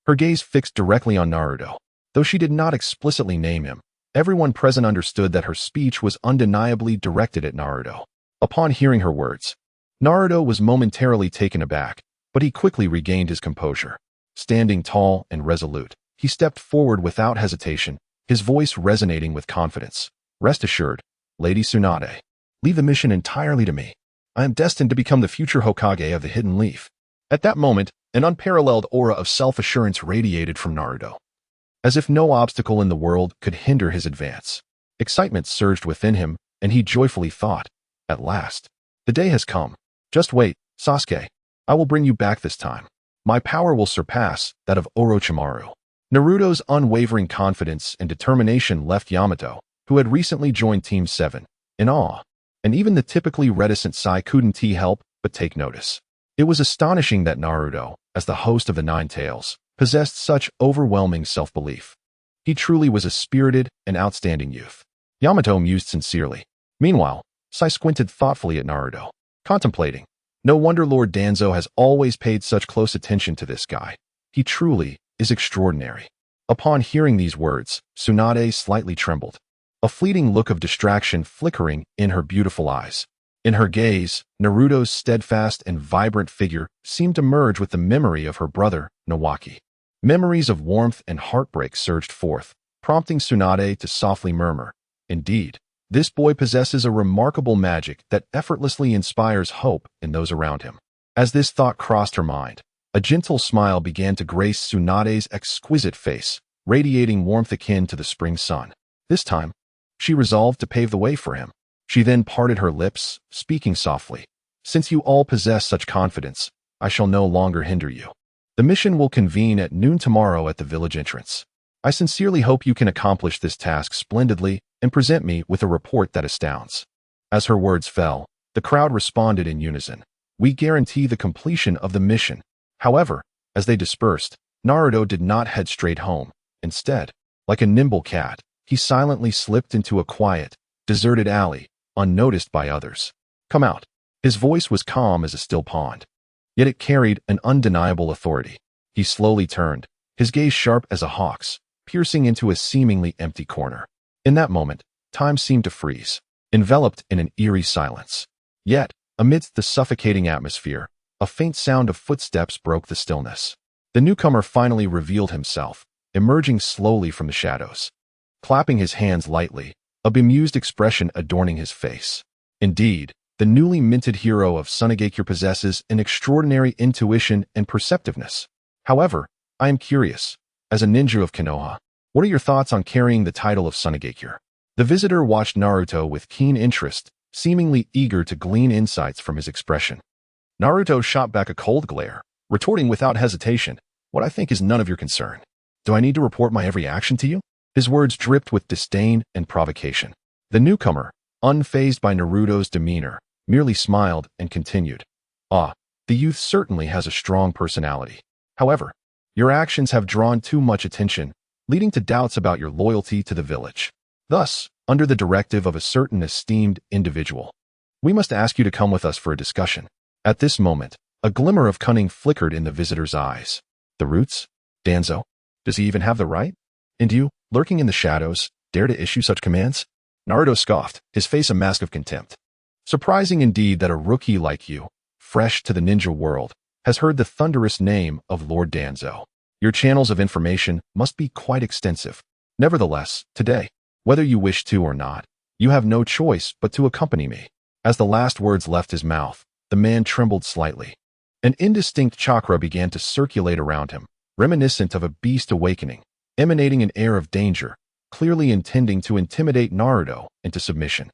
[SPEAKER 1] Her gaze fixed directly on Naruto. Though she did not explicitly name him, everyone present understood that her speech was undeniably directed at Naruto. Upon hearing her words, Naruto was momentarily taken aback, but he quickly regained his composure. Standing tall and resolute, he stepped forward without hesitation, his voice resonating with confidence. Rest assured, Lady Tsunade, leave the mission entirely to me. I am destined to become the future Hokage of the Hidden Leaf. At that moment, an unparalleled aura of self-assurance radiated from Naruto, as if no obstacle in the world could hinder his advance. Excitement surged within him, and he joyfully thought, at last, the day has come. Just wait, Sasuke. I will bring you back this time. My power will surpass that of Orochimaru. Naruto's unwavering confidence and determination left Yamato, who had recently joined Team 7, in awe, and even the typically reticent Sai couldn't help but take notice. It was astonishing that Naruto, as the host of the Nine Tails, possessed such overwhelming self-belief. He truly was a spirited and outstanding youth. Yamato mused sincerely. Meanwhile, Sai squinted thoughtfully at Naruto, contemplating. No wonder Lord Danzo has always paid such close attention to this guy. He truly is extraordinary. Upon hearing these words, Tsunade slightly trembled, a fleeting look of distraction flickering in her beautiful eyes. In her gaze, Naruto's steadfast and vibrant figure seemed to merge with the memory of her brother, Nawaki. Memories of warmth and heartbreak surged forth, prompting Tsunade to softly murmur, "Indeed, this boy possesses a remarkable magic that effortlessly inspires hope in those around him." As this thought crossed her mind, a gentle smile began to grace Tsunade's exquisite face, radiating warmth akin to the spring sun. This time, she resolved to pave the way for him. She then parted her lips, speaking softly. "Since you all possess such confidence, I shall no longer hinder you. The mission will convene at noon tomorrow at the village entrance. I sincerely hope you can accomplish this task splendidly and present me with a report that astounds." As her words fell, the crowd responded in unison. "We guarantee the completion of the mission." However, as they dispersed, Naruto did not head straight home. Instead, like a nimble cat, he silently slipped into a quiet, deserted alley, unnoticed by others. "Come out." His voice was calm as a still pond, yet it carried an undeniable authority. He slowly turned, his gaze sharp as a hawk's, piercing into a seemingly empty corner. In that moment, time seemed to freeze, enveloped in an eerie silence. Yet, amidst the suffocating atmosphere, a faint sound of footsteps broke the stillness. The newcomer finally revealed himself, emerging slowly from the shadows. Clapping his hands lightly, a bemused expression adorning his face. Indeed, the newly minted hero of Sunagakure possesses an extraordinary intuition and perceptiveness. However, I am curious, as a ninja of Konoha, what are your thoughts on carrying the title of Sunagakure? The visitor watched Naruto with keen interest, seemingly eager to glean insights from his expression. Naruto shot back a cold glare, retorting without hesitation, "What I think is none of your concern. Do I need to report my every action to you?" His words dripped with disdain and provocation. The newcomer, unfazed by Naruto's demeanor, merely smiled and continued, "Ah, the youth certainly has a strong personality. However, your actions have drawn too much attention, leading to doubts about your loyalty to the village. Thus, under the directive of a certain esteemed individual. We must ask you to come with us for a discussion. At this moment, a glimmer of cunning flickered in the visitor's eyes. The roots? Danzo? Does he even have the right? And you, lurking in the shadows, dare to issue such commands? Naruto scoffed, his face a mask of contempt. Surprising indeed that a rookie like you, fresh to the ninja world, has heard the thunderous name of Lord Danzo. Your channels of information must be quite extensive. Nevertheless, today, whether you wish to or not, you have no choice but to accompany me. As the last words left his mouth, the man trembled slightly. An indistinct chakra began to circulate around him, reminiscent of a beast awakening, emanating an air of danger, clearly intending to intimidate Naruto into submission.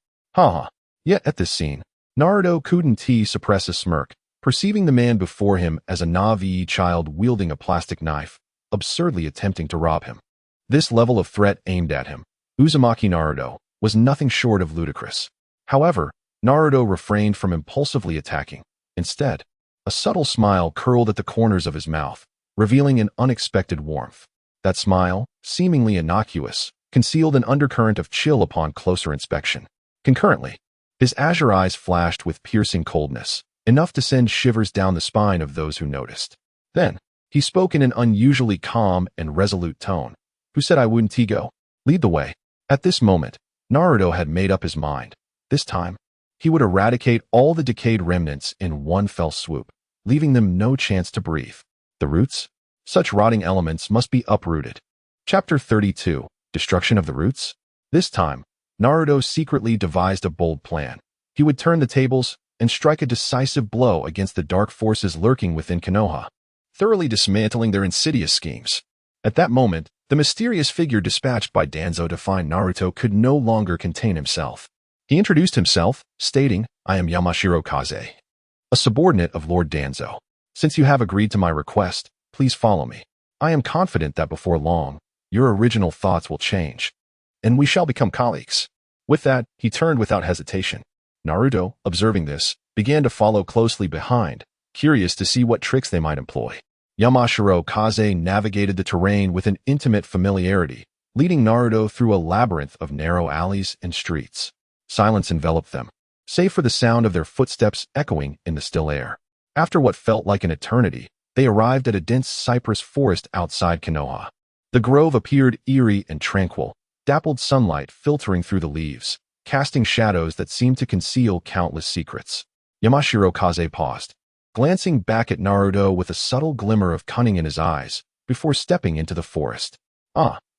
[SPEAKER 1] Yet at this scene, Naruto couldn't suppress a smirk, perceiving the man before him as a naive child wielding a plastic knife, absurdly attempting to rob him. This level of threat aimed at him, Uzumaki Naruto, was nothing short of ludicrous. However, Naruto refrained from impulsively attacking. Instead, a subtle smile curled at the corners of his mouth, revealing an unexpected warmth. That smile, seemingly innocuous, concealed an undercurrent of chill upon closer inspection. Concurrently, his azure eyes flashed with piercing coldness, enough to send shivers down the spine of those who noticed. Then, he spoke in an unusually calm and resolute tone. Who said I wouldn't go? Lead the way. At this moment, Naruto had made up his mind. This time, he would eradicate all the decayed remnants in one fell swoop, leaving them no chance to breathe. The roots? Such rotting elements must be uprooted. Chapter 32, Destruction of the Roots? This time, Naruto secretly devised a bold plan. He would turn the tables and strike a decisive blow against the dark forces lurking within Konoha, thoroughly dismantling their insidious schemes. At that moment, the mysterious figure dispatched by Danzo to find Naruto could no longer contain himself. He introduced himself, stating, I am Yamashiro Kage, a subordinate of Lord Danzo. Since you have agreed to my request, please follow me. I am confident that before long, your original thoughts will change, and we shall become colleagues. With that, he turned without hesitation. Naruto, observing this, began to follow closely behind, curious to see what tricks they might employ. Yamashiro Kage navigated the terrain with an intimate familiarity, leading Naruto through a labyrinth of narrow alleys and streets. Silence enveloped them, save for the sound of their footsteps echoing in the still air. After what felt like an eternity, they arrived at a dense cypress forest outside Konoha. The grove appeared eerie and tranquil, dappled sunlight filtering through the leaves, casting shadows that seemed to conceal countless secrets. Yamashiro Kage paused, glancing back at Naruto with a subtle glimmer of cunning in his eyes, before stepping into the forest.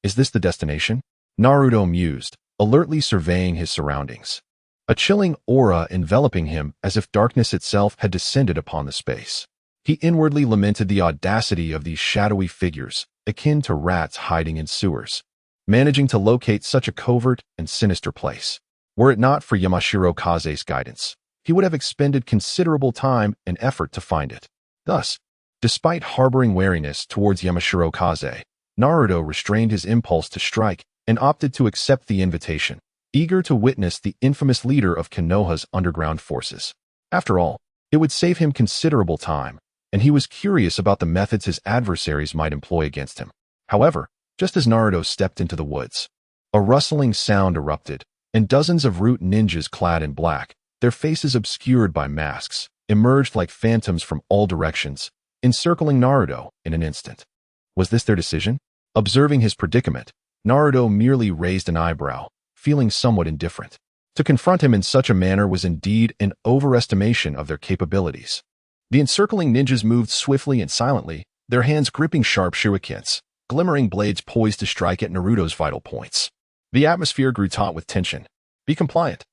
[SPEAKER 1] Is this the destination? Naruto mused, alertly surveying his surroundings. A chilling aura enveloping him as if darkness itself had descended upon the space. He inwardly lamented the audacity of these shadowy figures, akin to rats hiding in sewers, managing to locate such a covert and sinister place. Were it not for Yamashiro Kage's guidance, he would have expended considerable time and effort to find it. Thus, despite harboring wariness towards Yamashiro Kage, Naruto restrained his impulse to strike and opted to accept the invitation, eager to witness the infamous leader of Konoha's underground forces. After all, it would save him considerable time, and he was curious about the methods his adversaries might employ against him. However, just as Naruto stepped into the woods, a rustling sound erupted, and dozens of root ninjas clad in black, their faces obscured by masks, emerged like phantoms from all directions, encircling Naruto in an instant. Was this their decision? Observing his predicament, Naruto merely raised an eyebrow, feeling somewhat indifferent. To confront him in such a manner was indeed an overestimation of their capabilities. The encircling ninjas moved swiftly and silently, their hands gripping sharp shurikens, glimmering blades poised to strike at Naruto's vital points. The atmosphere grew taut with tension. Be compliant.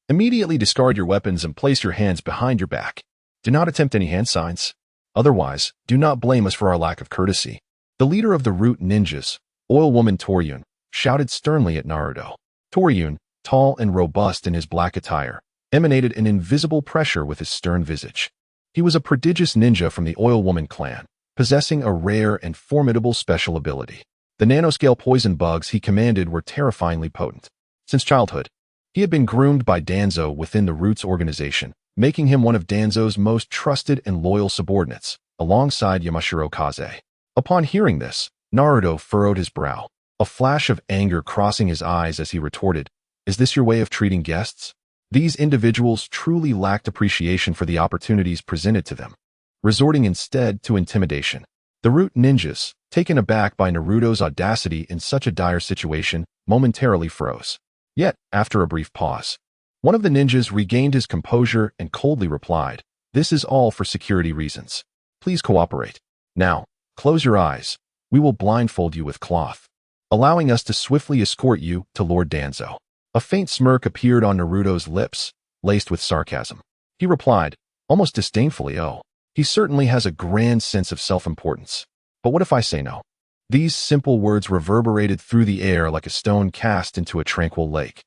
[SPEAKER 1] Immediately discard your weapons and place your hands behind your back. Do not attempt any hand signs. Otherwise, do not blame us for our lack of courtesy. The leader of the root ninjas, Oil Woman Toryun, shouted sternly at Naruto. Toryun, tall and robust in his black attire, emanated an invisible pressure with his stern visage. He was a prodigious ninja from the Oil Woman clan, possessing a rare and formidable special ability. The nanoscale poison bugs he commanded were terrifyingly potent. Since childhood, he had been groomed by Danzo within the Roots organization, making him one of Danzo's most trusted and loyal subordinates, alongside Yamashiro Kage. Upon hearing this, Naruto furrowed his brow, a flash of anger crossing his eyes as he retorted, Is this your way of treating guests? These individuals truly lacked appreciation for the opportunities presented to them, resorting instead to intimidation. The root ninjas, taken aback by Naruto's audacity in such a dire situation, momentarily froze. Yet, after a brief pause, one of the ninjas regained his composure and coldly replied, "This is all for security reasons. Please cooperate. Now, close your eyes. We will blindfold you with cloth, allowing us to swiftly escort you to Lord Danzo." A faint smirk appeared on Naruto's lips, laced with sarcasm. He replied, almost disdainfully, "Oh, he certainly has a grand sense of self-importance. But what if I say no?" These simple words reverberated through the air like a stone cast into a tranquil lake,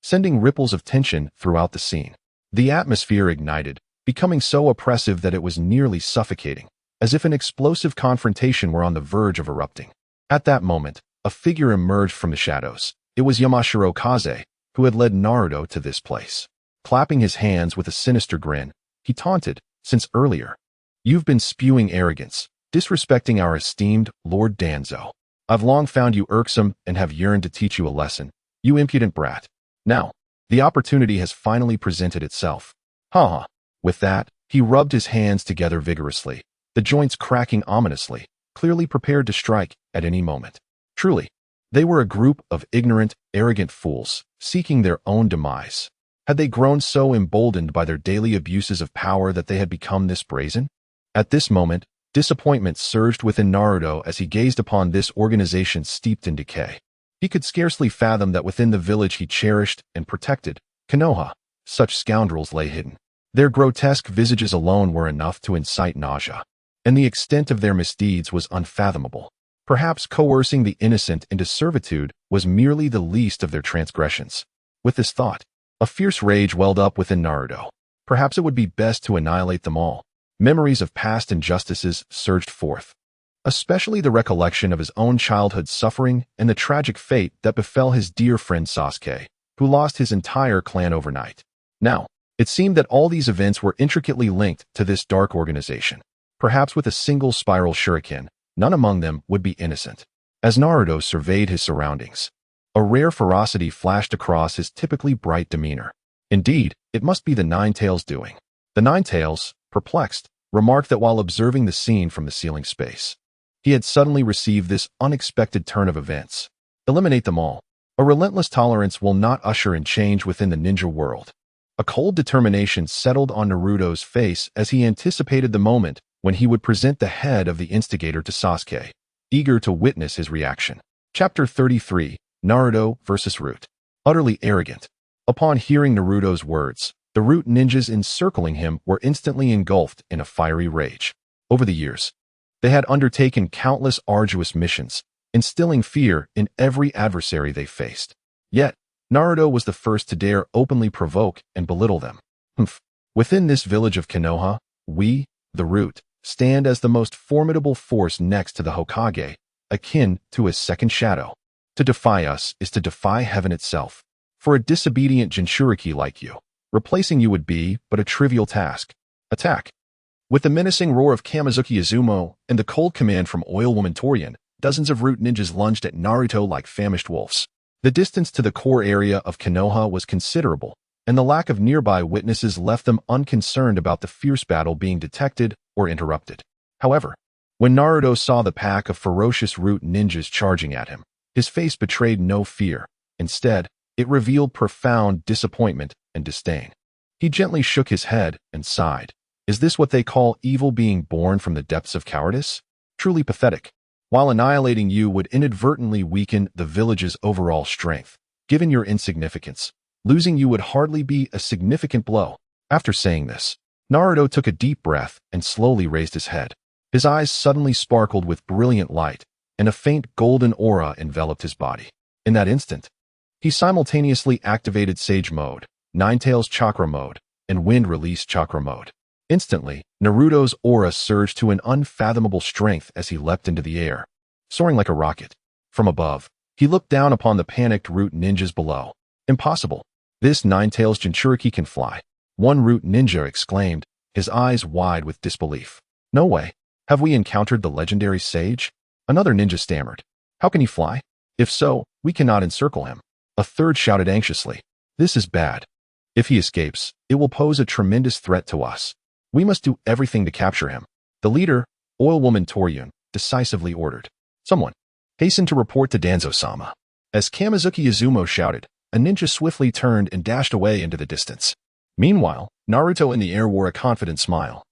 [SPEAKER 1] sending ripples of tension throughout the scene. The atmosphere ignited, becoming so oppressive that it was nearly suffocating, as if an explosive confrontation were on the verge of erupting. At that moment, a figure emerged from the shadows. It was Yamashiro Kage, who had led Naruto to this place. Clapping his hands with a sinister grin, he taunted, "Since earlier, you've been spewing arrogance, disrespecting our esteemed Lord Danzo. I've long found you irksome and have yearned to teach you a lesson, you impudent brat. Now, the opportunity has finally presented itself." Ha! With that, he rubbed his hands together vigorously, the joints cracking ominously, clearly prepared to strike at any moment. Truly, they were a group of ignorant, arrogant fools, seeking their own demise. Had they grown so emboldened by their daily abuses of power that they had become this brazen? At this moment, disappointment surged within Naruto as he gazed upon this organization steeped in decay. He could scarcely fathom that within the village he cherished and protected, Konoha, such scoundrels lay hidden. Their grotesque visages alone were enough to incite nausea, and the extent of their misdeeds was unfathomable. Perhaps coercing the innocent into servitude was merely the least of their transgressions. With this thought, a fierce rage welled up within Naruto. Perhaps it would be best to annihilate them all. Memories of past injustices surged forth, especially the recollection of his own childhood suffering and the tragic fate that befell his dear friend Sasuke, who lost his entire clan overnight. Now, it seemed that all these events were intricately linked to this dark organization. Perhaps with a single spiral shuriken, none among them would be innocent. As Naruto surveyed his surroundings, a rare ferocity flashed across his typically bright demeanor. Indeed, it must be the Nine-Tails' doing. The Nine-Tails, perplexed, remarked that while observing the scene from the ceiling space, he had suddenly received this unexpected turn of events. Eliminate them all. A relentless tolerance will not usher in change within the ninja world. A cold determination settled on Naruto's face as he anticipated the moment when he would present the head of the instigator to Sasuke, eager to witness his reaction. Chapter 33, Naruto vs. Root. Utterly arrogant. Upon hearing Naruto's words, the root ninjas encircling him were instantly engulfed in a fiery rage. Over the years, they had undertaken countless arduous missions, instilling fear in every adversary they faced. Yet, Naruto was the first to dare openly provoke and belittle them. Within this village of Konoha, we, the root, stand as the most formidable force next to the Hokage, akin to his second shadow. To defy us is to defy heaven itself. For a disobedient Jinchuriki like you, replacing you would be but a trivial task. Attack. With the menacing roar of Kamizuki Izumo and the cold command from Oil Woman Torian, dozens of root ninjas lunged at Naruto like famished wolves. The distance to the core area of Konoha was considerable, and the lack of nearby witnesses left them unconcerned about the fierce battle being detected or interrupted. However, when Naruto saw the pack of ferocious root ninjas charging at him, his face betrayed no fear. Instead, it revealed profound disappointment and disdain. He gently shook his head and sighed. Is this what they call evil being born from the depths of cowardice? Truly pathetic. While annihilating you would inadvertently weaken the village's overall strength, given your insignificance, losing you would hardly be a significant blow. After saying this, Naruto took a deep breath and slowly raised his head. His eyes suddenly sparkled with brilliant light, and a faint golden aura enveloped his body. In that instant, he simultaneously activated Sage Mode, Nine-Tails Chakra Mode, and Wind Release Chakra Mode. Instantly, Naruto's aura surged to an unfathomable strength as he leapt into the air, soaring like a rocket. From above, he looked down upon the panicked root ninjas below. Impossible. This Nine-Tails Jinchuriki can fly. One root ninja exclaimed, his eyes wide with disbelief. No way. Have we encountered the legendary sage? Another ninja stammered. How can he fly? If so, we cannot encircle him. A third shouted anxiously, "This is bad. If he escapes, it will pose a tremendous threat to us. We must do everything to capture him." The leader, oil woman Toryun, decisively ordered, "Someone, hasten to report to Danzo-sama." As Kamizuki Izumo shouted, a ninja swiftly turned and dashed away into the distance. Meanwhile, Naruto in the air wore a confident smile,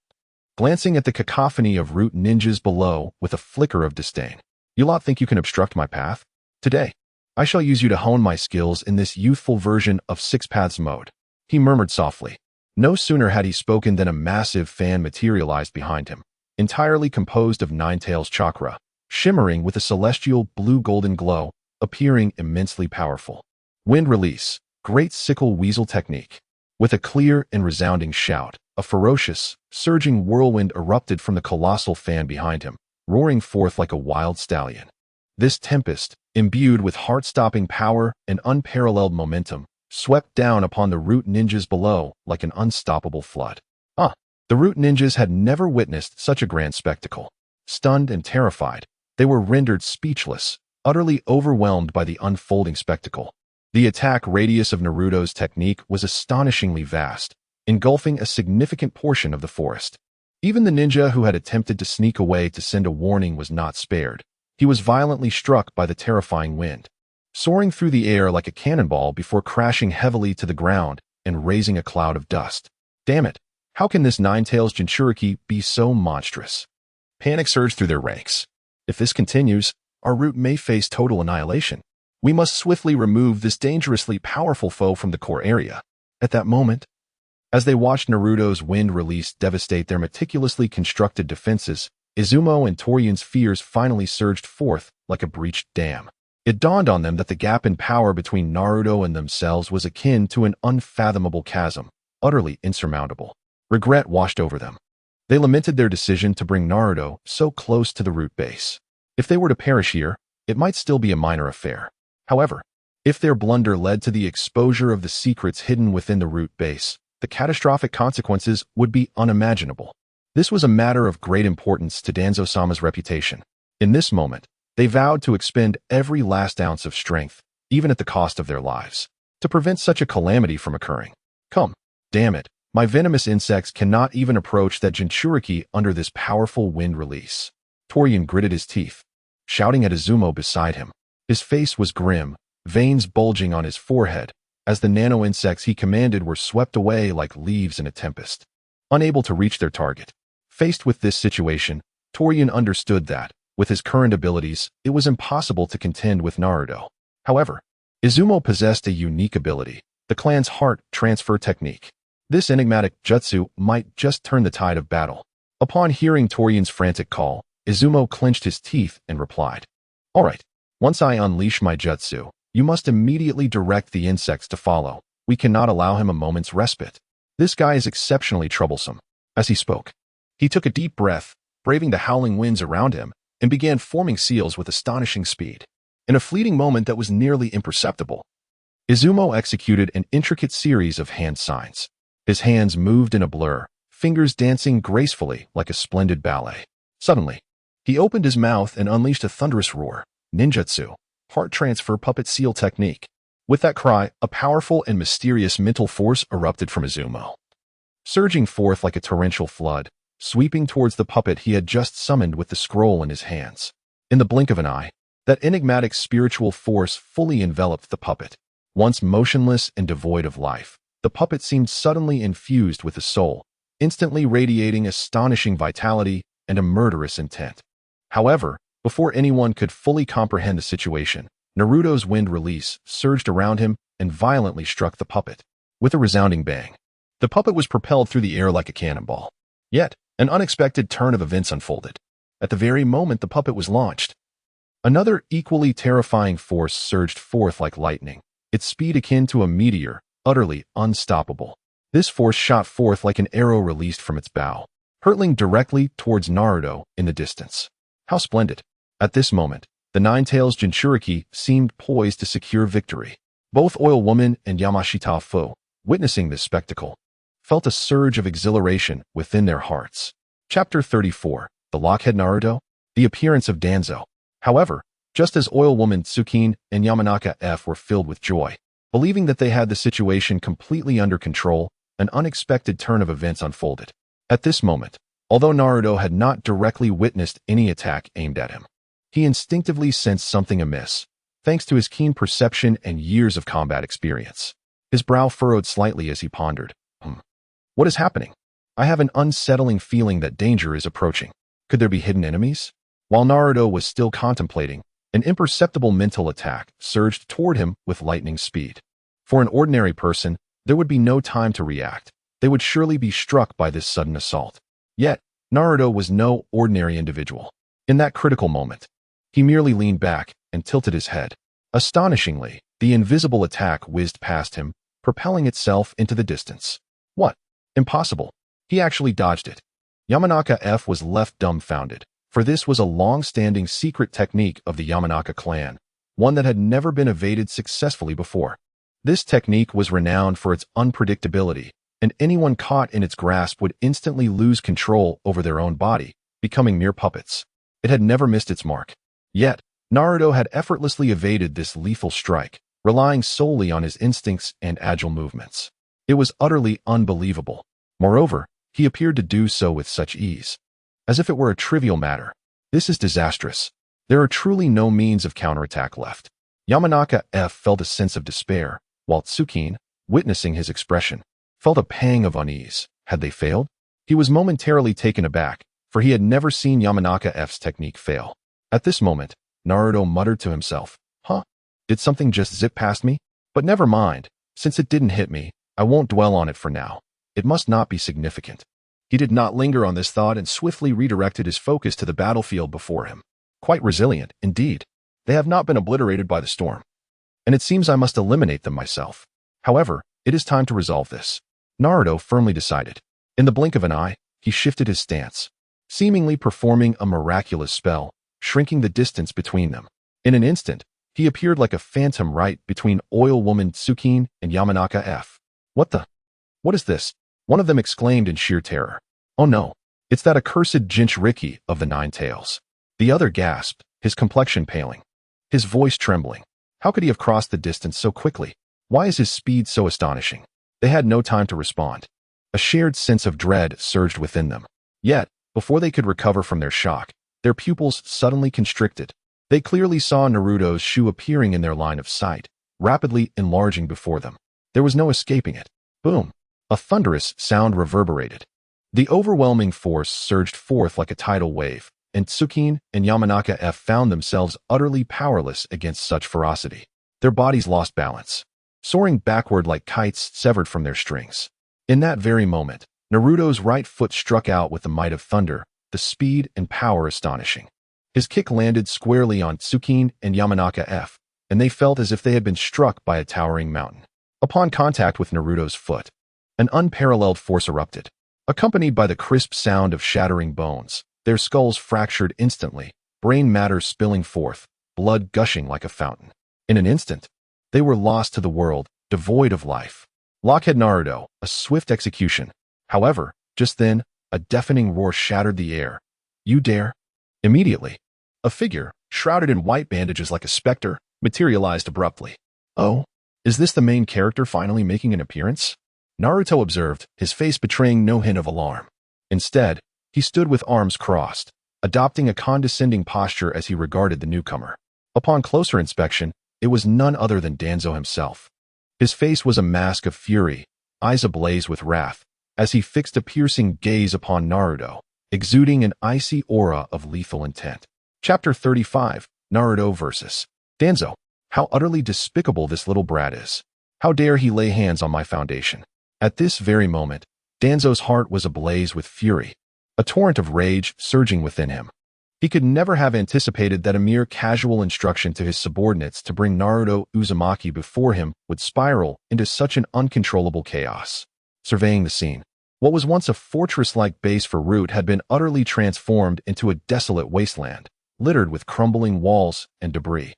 [SPEAKER 1] glancing at the cacophony of root ninjas below with a flicker of disdain. "You lot think you can obstruct my path? Today, I shall use you to hone my skills in this youthful version of Six Paths mode," he murmured softly. No sooner had he spoken than a massive fan materialized behind him, entirely composed of Ninetales chakra, shimmering with a celestial blue-golden glow, appearing immensely powerful. Wind release, great sickle weasel technique. With a clear and resounding shout, a ferocious, surging whirlwind erupted from the colossal fan behind him, roaring forth like a wild stallion. This tempest, imbued with heart-stopping power and unparalleled momentum, swept down upon the root ninjas below like an unstoppable flood. The root ninjas had never witnessed such a grand spectacle. Stunned and terrified, they were rendered speechless, utterly overwhelmed by the unfolding spectacle. The attack radius of Naruto's technique was astonishingly vast, engulfing a significant portion of the forest. Even the ninja who had attempted to sneak away to send a warning was not spared. He was violently struck by the terrifying wind, soaring through the air like a cannonball before crashing heavily to the ground and raising a cloud of dust. Damn it! How can this Ninetales Jinchuriki be so monstrous? Panic surged through their ranks. If this continues, our route may face total annihilation. We must swiftly remove this dangerously powerful foe from the core area. At that moment, as they watched Naruto's wind release devastate their meticulously constructed defenses, Izumo and Toryun's fears finally surged forth like a breached dam. It dawned on them that the gap in power between Naruto and themselves was akin to an unfathomable chasm, utterly insurmountable. Regret washed over them. They lamented their decision to bring Naruto so close to the root base. If they were to perish here, it might still be a minor affair. However, if their blunder led to the exposure of the secrets hidden within the root base, the catastrophic consequences would be unimaginable. This was a matter of great importance to Danzo-sama's reputation. In this moment, they vowed to expend every last ounce of strength, even at the cost of their lives, to prevent such a calamity from occurring. Come, damn it. My venomous insects cannot even approach that Jinchuriki under this powerful wind release. Toryun gritted his teeth, shouting at Izumo beside him. His face was grim, veins bulging on his forehead, as the nano-insects he commanded were swept away like leaves in a tempest. Unable to reach their target. Faced with this situation, Toryun understood that, with his current abilities, it was impossible to contend with Naruto. However, Izumo possessed a unique ability, the clan's heart transfer technique. This enigmatic jutsu might just turn the tide of battle. Upon hearing Toryun's frantic call, Izumo clenched his teeth and replied, "All right, once I unleash my jutsu, you must immediately direct the insects to follow. We cannot allow him a moment's respite. This guy is exceptionally troublesome." As he spoke, he took a deep breath, braving the howling winds around him, and began forming seals with astonishing speed. In a fleeting moment that was nearly imperceptible, Izumo executed an intricate series of hand signs. His hands moved in a blur, fingers dancing gracefully like a splendid ballet. Suddenly, he opened his mouth and unleashed a thunderous roar. Ninjutsu, heart transfer puppet seal technique. With that cry, a powerful and mysterious mental force erupted from Izumo, surging forth like a torrential flood, sweeping towards the puppet he had just summoned with the scroll in his hands. In the blink of an eye, that enigmatic spiritual force fully enveloped the puppet. Once motionless and devoid of life, the puppet seemed suddenly infused with a soul, instantly radiating astonishing vitality and a murderous intent. However, before anyone could fully comprehend the situation, Naruto's wind release surged around him and violently struck the puppet. With a resounding bang, the puppet was propelled through the air like a cannonball. Yet, an unexpected turn of events unfolded. At the very moment the puppet was launched, another equally terrifying force surged forth like lightning, its speed akin to a meteor, utterly unstoppable. This force shot forth like an arrow released from its bow, hurtling directly towards Naruto in the distance. How splendid! At this moment, the Ninetales Jinchuriki seemed poised to secure victory. Both Oil Woman and Yamashita Fu, witnessing this spectacle, felt a surge of exhilaration within their hearts. Chapter 34, The Lockhead Naruto, The Appearance of Danzo. However, just as oil woman Tsukine and Yamanaka F were filled with joy. Believing that they had the situation completely under control, an unexpected turn of events unfolded. At this moment, although Naruto had not directly witnessed any attack aimed at him, he instinctively sensed something amiss, thanks to his keen perception and years of combat experience. His brow furrowed slightly as he pondered. What is happening? I have an unsettling feeling that danger is approaching. Could there be hidden enemies? While Naruto was still contemplating, an imperceptible mental attack surged toward him with lightning speed. For an ordinary person, there would be no time to react. They would surely be struck by this sudden assault. Yet, Naruto was no ordinary individual. In that critical moment, he merely leaned back and tilted his head. Astonishingly, the invisible attack whizzed past him, propelling itself into the distance. What? Impossible. He actually dodged it. Yamanaka F was left dumbfounded, for this was a long-standing secret technique of the Yamanaka clan, one that had never been evaded successfully before. This technique was renowned for its unpredictability, and anyone caught in its grasp would instantly lose control over their own body, becoming mere puppets. It had never missed its mark. Yet, Naruto had effortlessly evaded this lethal strike, relying solely on his instincts and agile movements. It was utterly unbelievable. Moreover, he appeared to do so with such ease, as if it were a trivial matter. This is disastrous. There are truly no means of counterattack left. Yamanaka F felt a sense of despair, while Tsukine, witnessing his expression, felt a pang of unease. Had they failed? He was momentarily taken aback, for he had never seen Yamanaka F's technique fail. At this moment, Naruto muttered to himself, Did something just zip past me? But never mind. Since it didn't hit me, I won't dwell on it for now. It must not be significant. He did not linger on this thought and swiftly redirected his focus to the battlefield before him. Quite resilient, indeed. They have not been obliterated by the storm. And it seems I must eliminate them myself. However, it is time to resolve this. Naruto firmly decided. In the blink of an eye, he shifted his stance, seemingly performing a miraculous spell, shrinking the distance between them. In an instant, he appeared like a phantom right between oil woman Tsukine and Yamanaka F. What is this? One of them exclaimed in sheer terror. Oh no, it's that accursed Jinchuriki of the Nine Tails. The other gasped, his complexion paling, his voice trembling. How could he have crossed the distance so quickly? Why is his speed so astonishing? They had no time to respond. A shared sense of dread surged within them. Yet, before they could recover from their shock, their pupils suddenly constricted. They clearly saw Naruto's shoe appearing in their line of sight, rapidly enlarging before them. There was no escaping it. Boom! A thunderous sound reverberated. The overwhelming force surged forth like a tidal wave, and Tsukine and Yamanaka F found themselves utterly powerless against such ferocity. Their bodies lost balance, soaring backward like kites severed from their strings. In that very moment, Naruto's right foot struck out with the might of thunder, the speed and power astonishing. His kick landed squarely on Tsukine and Yamanaka F, and they felt as if they had been struck by a towering mountain. Upon contact with Naruto's foot, an unparalleled force erupted. Accompanied by the crisp sound of shattering bones, their skulls fractured instantly, brain matter spilling forth, blood gushing like a fountain. In an instant, they were lost to the world, devoid of life. Lockhead Naruto, a swift execution. However, just then, a deafening roar shattered the air. You dare? Immediately, a figure, shrouded in white bandages like a specter, materialized abruptly. Oh, is this the main character finally making an appearance? Naruto observed, his face betraying no hint of alarm. Instead, he stood with arms crossed, adopting a condescending posture as he regarded the newcomer. Upon closer inspection, it was none other than Danzo himself. His face was a mask of fury, eyes ablaze with wrath, as he fixed a piercing gaze upon Naruto, exuding an icy aura of lethal intent. Chapter 35, Naruto vs. Danzo. How utterly despicable this little brat is. How dare he lay hands on my foundation? At this very moment, Danzo's heart was ablaze with fury, a torrent of rage surging within him. He could never have anticipated that a mere casual instruction to his subordinates to bring Naruto Uzumaki before him would spiral into such an uncontrollable chaos. Surveying the scene, what was once a fortress-like base for Root had been utterly transformed into a desolate wasteland, littered with crumbling walls and debris.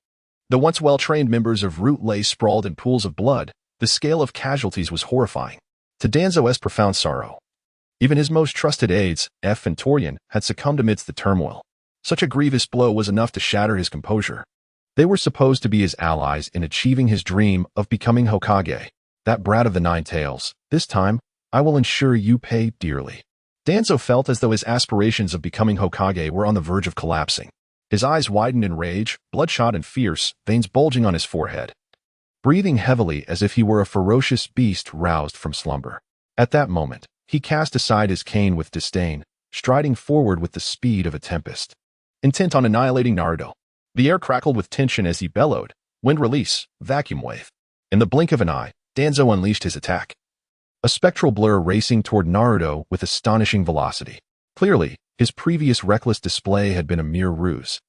[SPEAKER 1] The once well-trained members of Root lay sprawled in pools of blood. The scale of casualties was horrifying. To Danzo's profound sorrow, even his most trusted aides, F and Torian, had succumbed amidst the turmoil. Such a grievous blow was enough to shatter his composure. They were supposed to be his allies in achieving his dream of becoming Hokage. That brat of the Nine Tails, this time, I will ensure you pay dearly. Danzo felt as though his aspirations of becoming Hokage were on the verge of collapsing. His eyes widened in rage, bloodshot and fierce, veins bulging on his forehead. Breathing heavily as if he were a ferocious beast roused from slumber. At that moment, he cast aside his cane with disdain, striding forward with the speed of a tempest. Intent on annihilating Naruto. The air crackled with tension as he bellowed, wind release, vacuum wave. In the blink of an eye, Danzo unleashed his attack. A spectral blur racing toward Naruto with astonishing velocity. Clearly, his previous reckless display had been a mere ruse.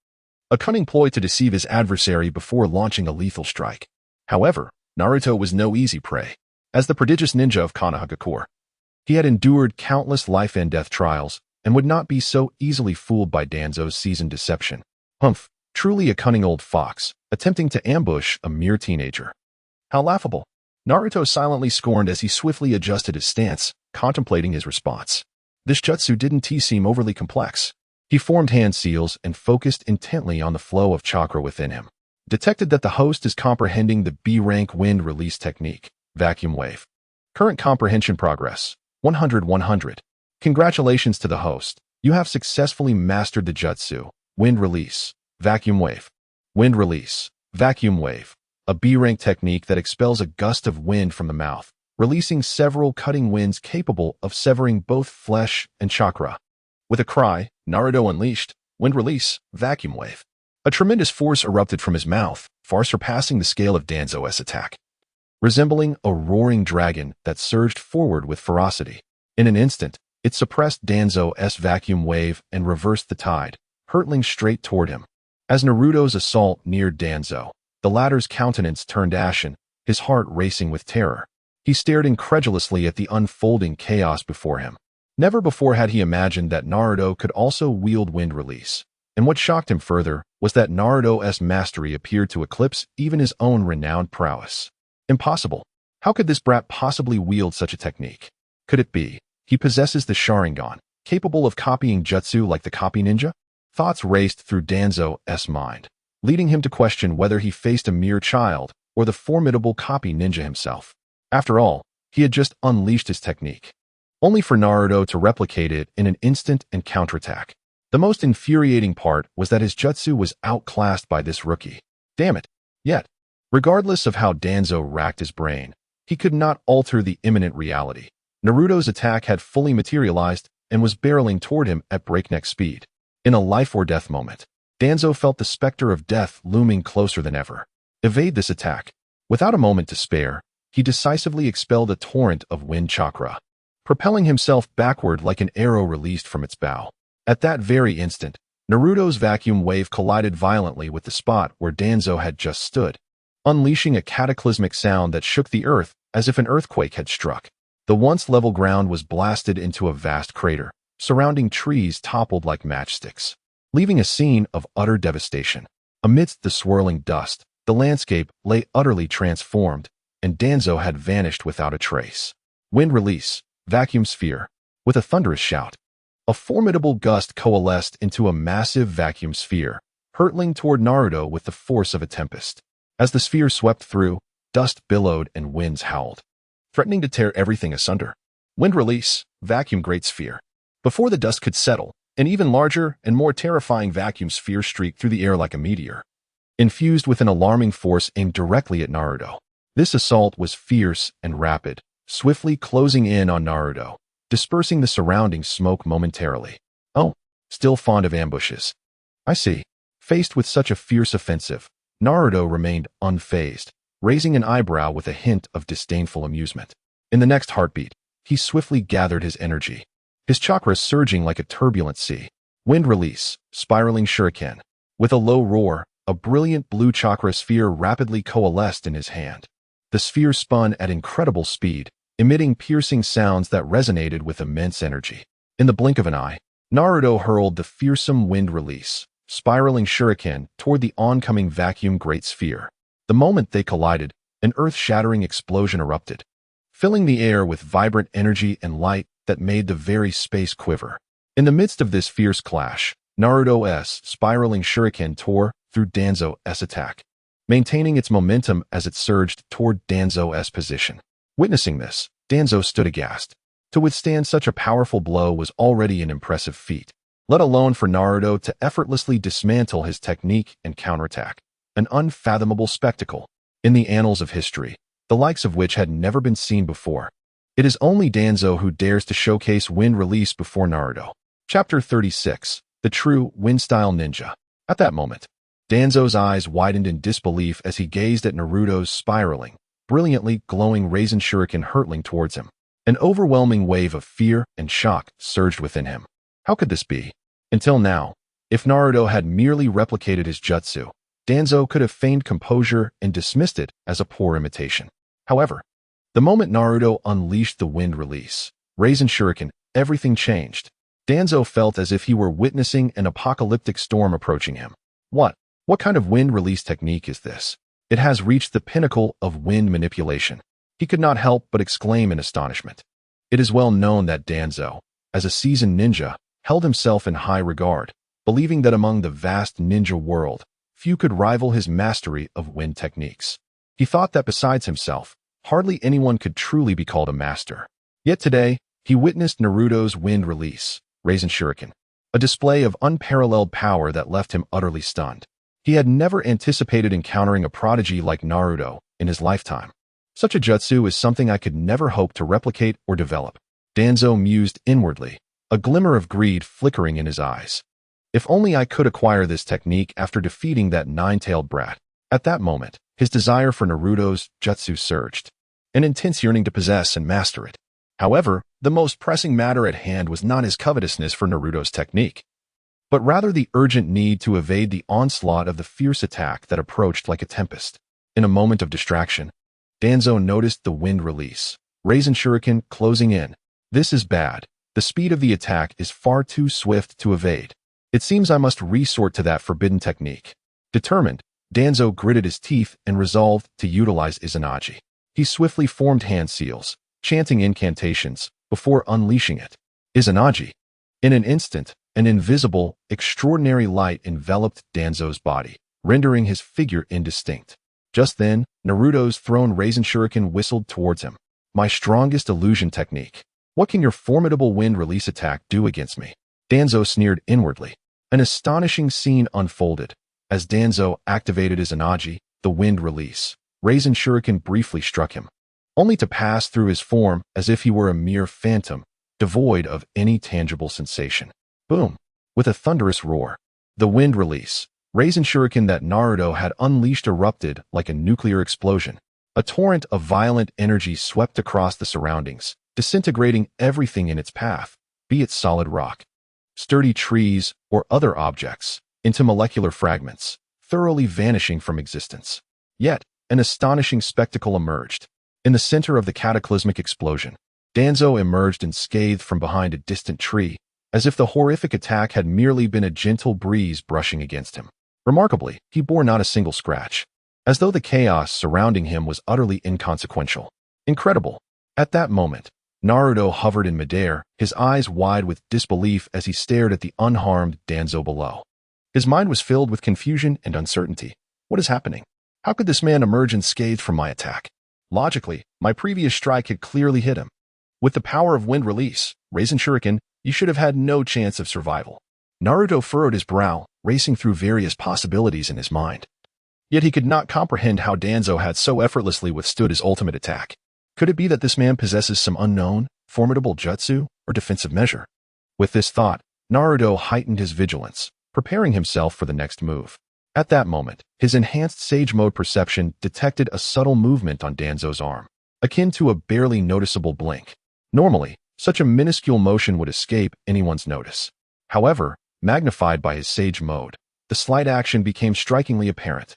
[SPEAKER 1] A cunning ploy to deceive his adversary before launching a lethal strike. However, Naruto was no easy prey. As the prodigious ninja of Konoha, he had endured countless life and death trials and would not be so easily fooled by Danzo's seasoned deception. Humph, truly a cunning old fox, attempting to ambush a mere teenager. How laughable. Naruto silently scorned as he swiftly adjusted his stance, contemplating his response. This jutsu didn't seem overly complex. He formed hand seals and focused intently on the flow of chakra within him. Detected that the host is comprehending the B-rank wind release technique, vacuum wave. Current comprehension progress, 100-100. Congratulations to the host. You have successfully mastered the jutsu, wind release, vacuum wave. Wind release, vacuum wave. A B-rank technique that expels a gust of wind from the mouth, releasing several cutting winds capable of severing both flesh and chakra. With a cry, Naruto unleashed, wind release, vacuum wave. A tremendous force erupted from his mouth, far surpassing the scale of Danzo's attack. Resembling a roaring dragon that surged forward with ferocity. In an instant, it suppressed Danzo's vacuum wave and reversed the tide, hurtling straight toward him. As Naruto's assault neared Danzo, the latter's countenance turned ashen, his heart racing with terror. He stared incredulously at the unfolding chaos before him. Never before had he imagined that Naruto could also wield wind release. And what shocked him further was that Naruto's mastery appeared to eclipse even his own renowned prowess. Impossible. How could this brat possibly wield such a technique? Could it be he possesses the Sharingan, capable of copying jutsu like the copy ninja? Thoughts raced through Danzo's mind, leading him to question whether he faced a mere child or the formidable copy ninja himself. After all, he had just unleashed his technique, only for Naruto to replicate it in an instant and counterattack. The most infuriating part was that his jutsu was outclassed by this rookie. Damn it. Yet, regardless of how Danzo racked his brain, he could not alter the imminent reality. Naruto's attack had fully materialized and was barreling toward him at breakneck speed. In a life-or-death moment, Danzo felt the specter of death looming closer than ever. Evade this attack. Without a moment to spare, he decisively expelled a torrent of wind chakra, propelling himself backward like an arrow released from its bow. At that very instant, Naruto's vacuum wave collided violently with the spot where Danzo had just stood, unleashing a cataclysmic sound that shook the earth as if an earthquake had struck. The once level ground was blasted into a vast crater. Surrounding trees toppled like matchsticks, leaving a scene of utter devastation. Amidst the swirling dust, the landscape lay utterly transformed, and Danzo had vanished without a trace. Wind release, vacuum sphere. With a thunderous shout, a formidable gust coalesced into a massive vacuum sphere, hurtling toward Naruto with the force of a tempest. As the sphere swept through, dust billowed and winds howled, threatening to tear everything asunder. Wind release, vacuum great sphere. Before the dust could settle, an even larger and more terrifying vacuum sphere streaked through the air like a meteor, infused with an alarming force aimed directly at Naruto. This assault was fierce and rapid, swiftly closing in on Naruto, dispersing the surrounding smoke momentarily. Oh, still fond of ambushes. I see. Faced with such a fierce offensive, Naruto remained unfazed, raising an eyebrow with a hint of disdainful amusement. In the next heartbeat, he swiftly gathered his energy, his chakras surging like a turbulent sea. Wind release, spiraling shuriken. With a low roar, a brilliant blue chakra sphere rapidly coalesced in his hand. The sphere spun at incredible speed, emitting piercing sounds that resonated with immense energy. In the blink of an eye, Naruto hurled the fearsome wind release, spiraling shuriken toward the oncoming vacuum great sphere. The moment they collided, an earth-shattering explosion erupted, filling the air with vibrant energy and light that made the very space quiver. In the midst of this fierce clash, Naruto's spiraling shuriken tore through Danzo's attack, maintaining its momentum as it surged toward Danzo's position. Witnessing this, Danzo stood aghast. To withstand such a powerful blow was already an impressive feat, let alone for Naruto to effortlessly dismantle his technique and counterattack. An unfathomable spectacle in the annals of history, the likes of which had never been seen before. It is only Danzo who dares to showcase wind release before Naruto. Chapter 36. The True Wind-Style Ninja. At that moment, Danzo's eyes widened in disbelief as he gazed at Naruto's spiraling, brilliantly glowing Raisin Shuriken hurtling towards him. An overwhelming wave of fear and shock surged within him. How could this be? Until now, if Naruto had merely replicated his jutsu, Danzo could have feigned composure and dismissed it as a poor imitation. However, the moment Naruto unleashed the wind release, Raisin Shuriken, everything changed. Danzo felt as if he were witnessing an apocalyptic storm approaching him. What kind of wind release technique is this? It has reached the pinnacle of wind manipulation. He could not help but exclaim in astonishment. It is well known that Danzo, as a seasoned ninja, held himself in high regard, believing that among the vast ninja world, few could rival his mastery of wind techniques. He thought that besides himself, hardly anyone could truly be called a master. Yet today, he witnessed Naruto's wind release, Raisin Shuriken, a display of unparalleled power that left him utterly stunned. He had never anticipated encountering a prodigy like Naruto in his lifetime. Such a jutsu is something I could never hope to replicate or develop. Danzo mused inwardly, a glimmer of greed flickering in his eyes. If only I could acquire this technique after defeating that nine-tailed brat. At that moment, his desire for Naruto's jutsu surged, an intense yearning to possess and master it. However, the most pressing matter at hand was not his covetousness for Naruto's technique, but rather the urgent need to evade the onslaught of the fierce attack that approached like a tempest. In a moment of distraction, Danzo noticed the wind release, Raisin Shuriken closing in. This is bad. The speed of the attack is far too swift to evade. It seems I must resort to that forbidden technique. Determined, Danzo gritted his teeth and resolved to utilize Izanagi. He swiftly formed hand seals, chanting incantations, before unleashing it. Izanagi. In an instant, an invisible, extraordinary light enveloped Danzo's body, rendering his figure indistinct. Just then, Naruto's thrown Raisin Shuriken whistled towards him. My strongest illusion technique. What can your formidable wind release attack do against me? Danzo sneered inwardly. An astonishing scene unfolded. As Danzo activated Izanagi, the wind release, Raisin Shuriken briefly struck him, only to pass through his form as if he were a mere phantom, devoid of any tangible sensation. Boom! With a thunderous roar, the wind release, Raisin Shuriken that Naruto had unleashed erupted like a nuclear explosion. A torrent of violent energy swept across the surroundings, disintegrating everything in its path, be it solid rock, sturdy trees, or other objects, into molecular fragments, thoroughly vanishing from existence. Yet, an astonishing spectacle emerged. In the center of the cataclysmic explosion, Danzo emerged unscathed from behind a distant tree, as if the horrific attack had merely been a gentle breeze brushing against him. Remarkably, he bore not a single scratch, as though the chaos surrounding him was utterly inconsequential. Incredible. At that moment, Naruto hovered in midair, his eyes wide with disbelief as he stared at the unharmed Danzo below. His mind was filled with confusion and uncertainty. What is happening? How could this man emerge unscathed from my attack? Logically, my previous strike had clearly hit him. With the power of wind release, Raisin Shuriken, you should have had no chance of survival. Naruto furrowed his brow, racing through various possibilities in his mind. Yet he could not comprehend how Danzo had so effortlessly withstood his ultimate attack. Could it be that this man possesses some unknown, formidable jutsu or defensive measure? With this thought, Naruto heightened his vigilance, preparing himself for the next move. At that moment, his enhanced Sage Mode perception detected a subtle movement on Danzo's arm, akin to a barely noticeable blink. Normally, such a minuscule motion would escape anyone's notice. However, magnified by his Sage Mode, the slight action became strikingly apparent.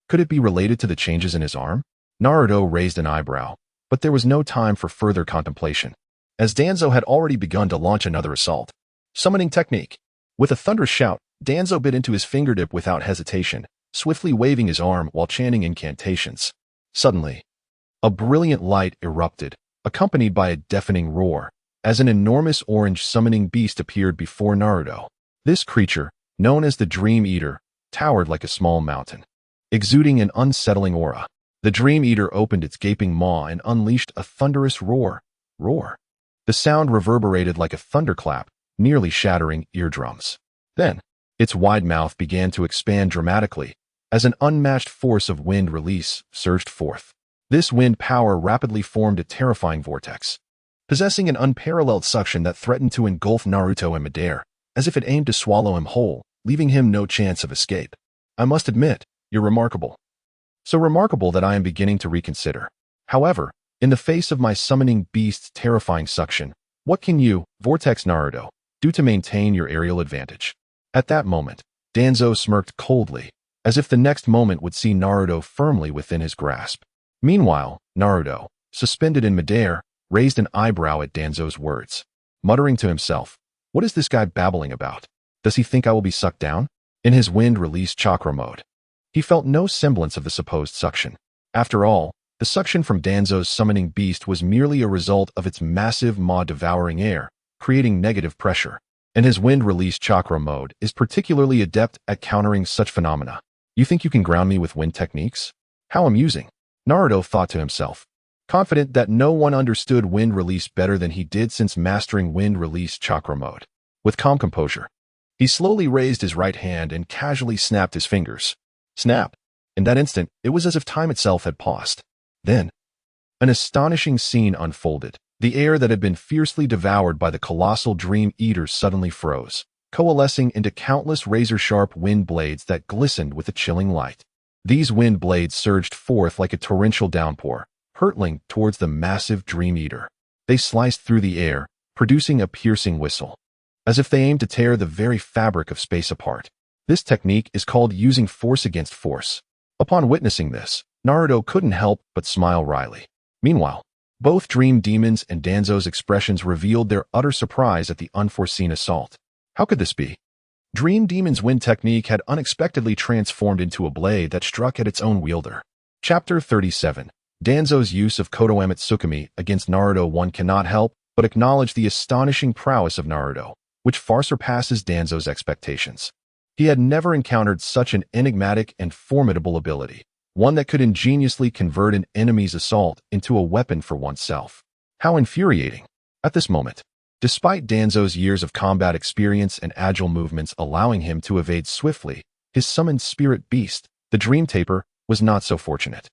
[SPEAKER 1] Could it be related to the changes in his arm? Naruto raised an eyebrow, but there was no time for further contemplation, as Danzo had already begun to launch another assault. Summoning technique. With a thunderous shout, Danzo bit into his fingertip without hesitation, swiftly waving his arm while chanting incantations. Suddenly, a brilliant light erupted, accompanied by a deafening roar, as an enormous orange summoning beast appeared before Naruto. This creature, known as the Dream Eater, towered like a small mountain, exuding an unsettling aura. The Dream Eater opened its gaping maw and unleashed a thunderous roar. The sound reverberated like a thunderclap, nearly shattering eardrums. Then, its wide mouth began to expand dramatically as an unmatched force of wind release surged forth. This wind power rapidly formed a terrifying vortex, possessing an unparalleled suction that threatened to engulf Naruto in midair, as if it aimed to swallow him whole, leaving him no chance of escape. I must admit, you're remarkable. So remarkable that I am beginning to reconsider. However, in the face of my summoning beast's terrifying suction, what can you, Vortex Naruto, do to maintain your aerial advantage? At that moment, Danzo smirked coldly, as if the next moment would see Naruto firmly within his grasp. Meanwhile, Naruto, suspended in midair, raised an eyebrow at Danzo's words, muttering to himself, "What is this guy babbling about? Does he think I will be sucked down?" In his wind-release chakra mode, he felt no semblance of the supposed suction. After all, the suction from Danzo's summoning beast was merely a result of its massive maw devouring air, creating negative pressure, and his wind-release chakra mode is particularly adept at countering such phenomena. You think you can ground me with wind techniques? How amusing, Naruto thought to himself, confident that no one understood wind release better than he did since mastering wind release chakra mode. With calm composure, he slowly raised his right hand and casually snapped his fingers. Snap! In that instant, it was as if time itself had paused. Then, an astonishing scene unfolded. The air that had been fiercely devoured by the colossal Dream Eater suddenly froze, coalescing into countless razor-sharp wind blades that glistened with a chilling light. These wind blades surged forth like a torrential downpour, hurtling towards the massive Dream Eater. They sliced through the air, producing a piercing whistle, as if they aimed to tear the very fabric of space apart. This technique is called using force against force. Upon witnessing this, Naruto couldn't help but smile wryly. Meanwhile, both Dream Demons and Danzo's expressions revealed their utter surprise at the unforeseen assault. How could this be? Dream Demon's wind technique had unexpectedly transformed into a blade that struck at its own wielder. Chapter 37. Danzo's use of Kodoeme Tsukumi against Naruto. One cannot help but acknowledge the astonishing prowess of Naruto, which far surpasses Danzo's expectations. He had never encountered such an enigmatic and formidable ability, one that could ingeniously convert an enemy's assault into a weapon for oneself. How infuriating! At this moment, despite Danzo's years of combat experience and agile movements allowing him to evade swiftly, his summoned spirit beast, the Dream Taper, was not so fortunate.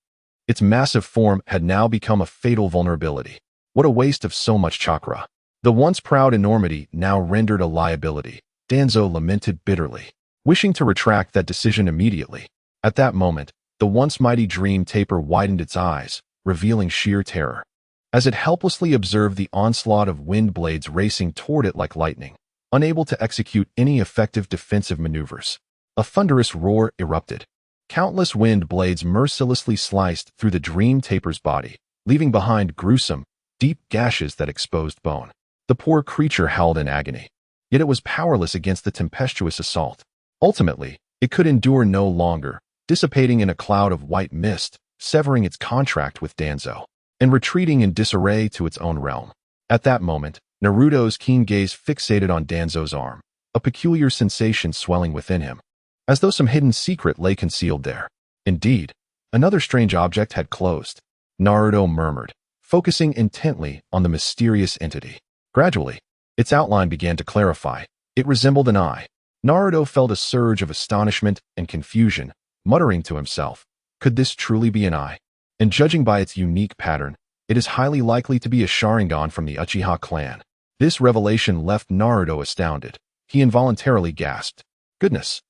[SPEAKER 1] Its massive form had now become a fatal vulnerability. What a waste of so much chakra. The once proud enormity now rendered a liability, Danzo lamented bitterly, wishing to retract that decision immediately. At that moment, the once mighty Dream Taper widened its eyes, revealing sheer terror, as it helplessly observed the onslaught of wind blades racing toward it like lightning, unable to execute any effective defensive maneuvers. A thunderous roar erupted. Countless wind blades mercilessly sliced through the Dream Taper's body, leaving behind gruesome, deep gashes that exposed bone. The poor creature howled in agony, yet it was powerless against the tempestuous assault. Ultimately, it could endure no longer, dissipating in a cloud of white mist, severing its contract with Danzo, and retreating in disarray to its own realm. At that moment, Naruto's keen gaze fixated on Danzo's arm, a peculiar sensation swelling within him, as though some hidden secret lay concealed there. Indeed, another strange object had closed. Naruto murmured, focusing intently on the mysterious entity. Gradually, its outline began to clarify. It resembled an eye. Naruto felt a surge of astonishment and confusion, muttering to himself, could this truly be an eye? And judging by its unique pattern, it is highly likely to be a Sharingan from the Uchiha clan. This revelation left Naruto astounded. He involuntarily gasped. Goodness!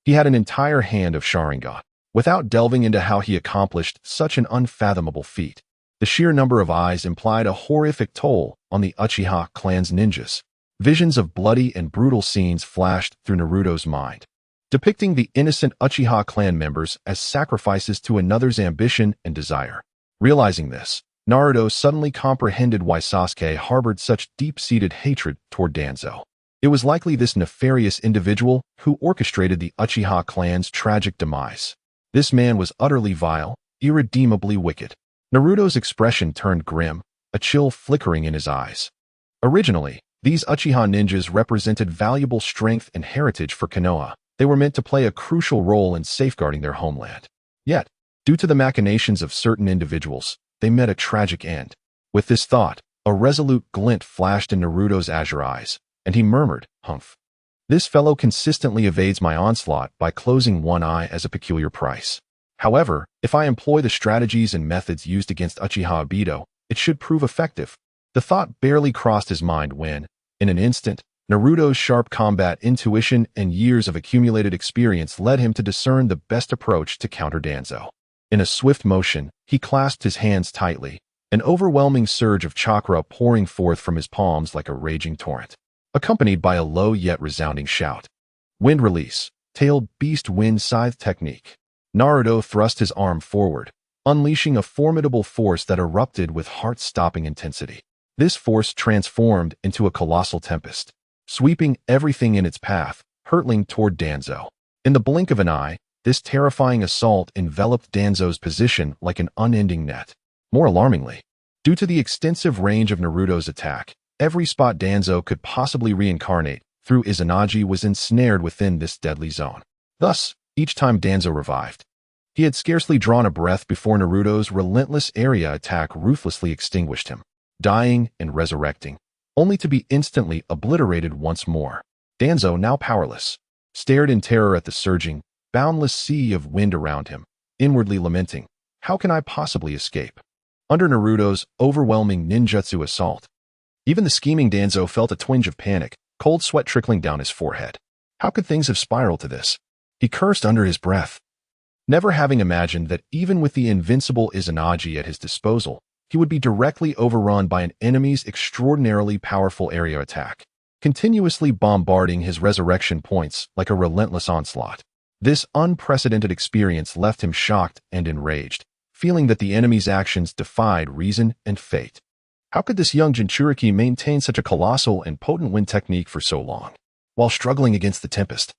[SPEAKER 1] He had an entire hand of Sharingan. Without delving into how he accomplished such an unfathomable feat, the sheer number of eyes implied a horrific toll on the Uchiha clan's ninjas. Visions of bloody and brutal scenes flashed through Naruto's mind, depicting the innocent Uchiha clan members as sacrifices to another's ambition and desire. Realizing this, Naruto suddenly comprehended why Sasuke harbored such deep-seated hatred toward Danzo. It was likely this nefarious individual who orchestrated the Uchiha clan's tragic demise. This man was utterly vile, irredeemably wicked. Naruto's expression turned grim, a chill flickering in his eyes. Originally, these Uchiha ninjas represented valuable strength and heritage for Konoha, They were meant to play a crucial role in safeguarding their homeland. Yet, due to the machinations of certain individuals, they met a tragic end. With this thought, a resolute glint flashed in Naruto's azure eyes, and he murmured, "Humph. This fellow consistently evades my onslaught by closing one eye as a peculiar price. However, if I employ the strategies and methods used against Uchiha Obito, it should prove effective." The thought barely crossed his mind when, in an instant, Naruto's sharp combat intuition and years of accumulated experience led him to discern the best approach to counter Danzo. In a swift motion, he clasped his hands tightly, an overwhelming surge of chakra pouring forth from his palms like a raging torrent, accompanied by a low yet resounding shout. Wind release, tailed beast wind scythe technique. Naruto thrust his arm forward, unleashing a formidable force that erupted with heart-stopping intensity. This force transformed into a colossal tempest, sweeping everything in its path, hurtling toward Danzo. In the blink of an eye, this terrifying assault enveloped Danzo's position like an unending net. More alarmingly, due to the extensive range of Naruto's attack, every spot Danzo could possibly reincarnate through Izanagi was ensnared within this deadly zone. Thus, each time Danzo revived, he had scarcely drawn a breath before Naruto's relentless area attack ruthlessly extinguished him, dying and resurrecting, only to be instantly obliterated once more. Danzo, now powerless, stared in terror at the surging, boundless sea of wind around him, inwardly lamenting, "How can I possibly escape?" Under Naruto's overwhelming ninjutsu assault, even the scheming Danzo felt a twinge of panic, cold sweat trickling down his forehead. How could things have spiraled to this? He cursed under his breath, never having imagined that even with the invincible Izanagi at his disposal, he would be directly overrun by an enemy's extraordinarily powerful area attack, continuously bombarding his resurrection points like a relentless onslaught. This unprecedented experience left him shocked and enraged, feeling that the enemy's actions defied reason and fate. How could this young Jinchuriki maintain such a colossal and potent wind technique for so long? While struggling against the tempest,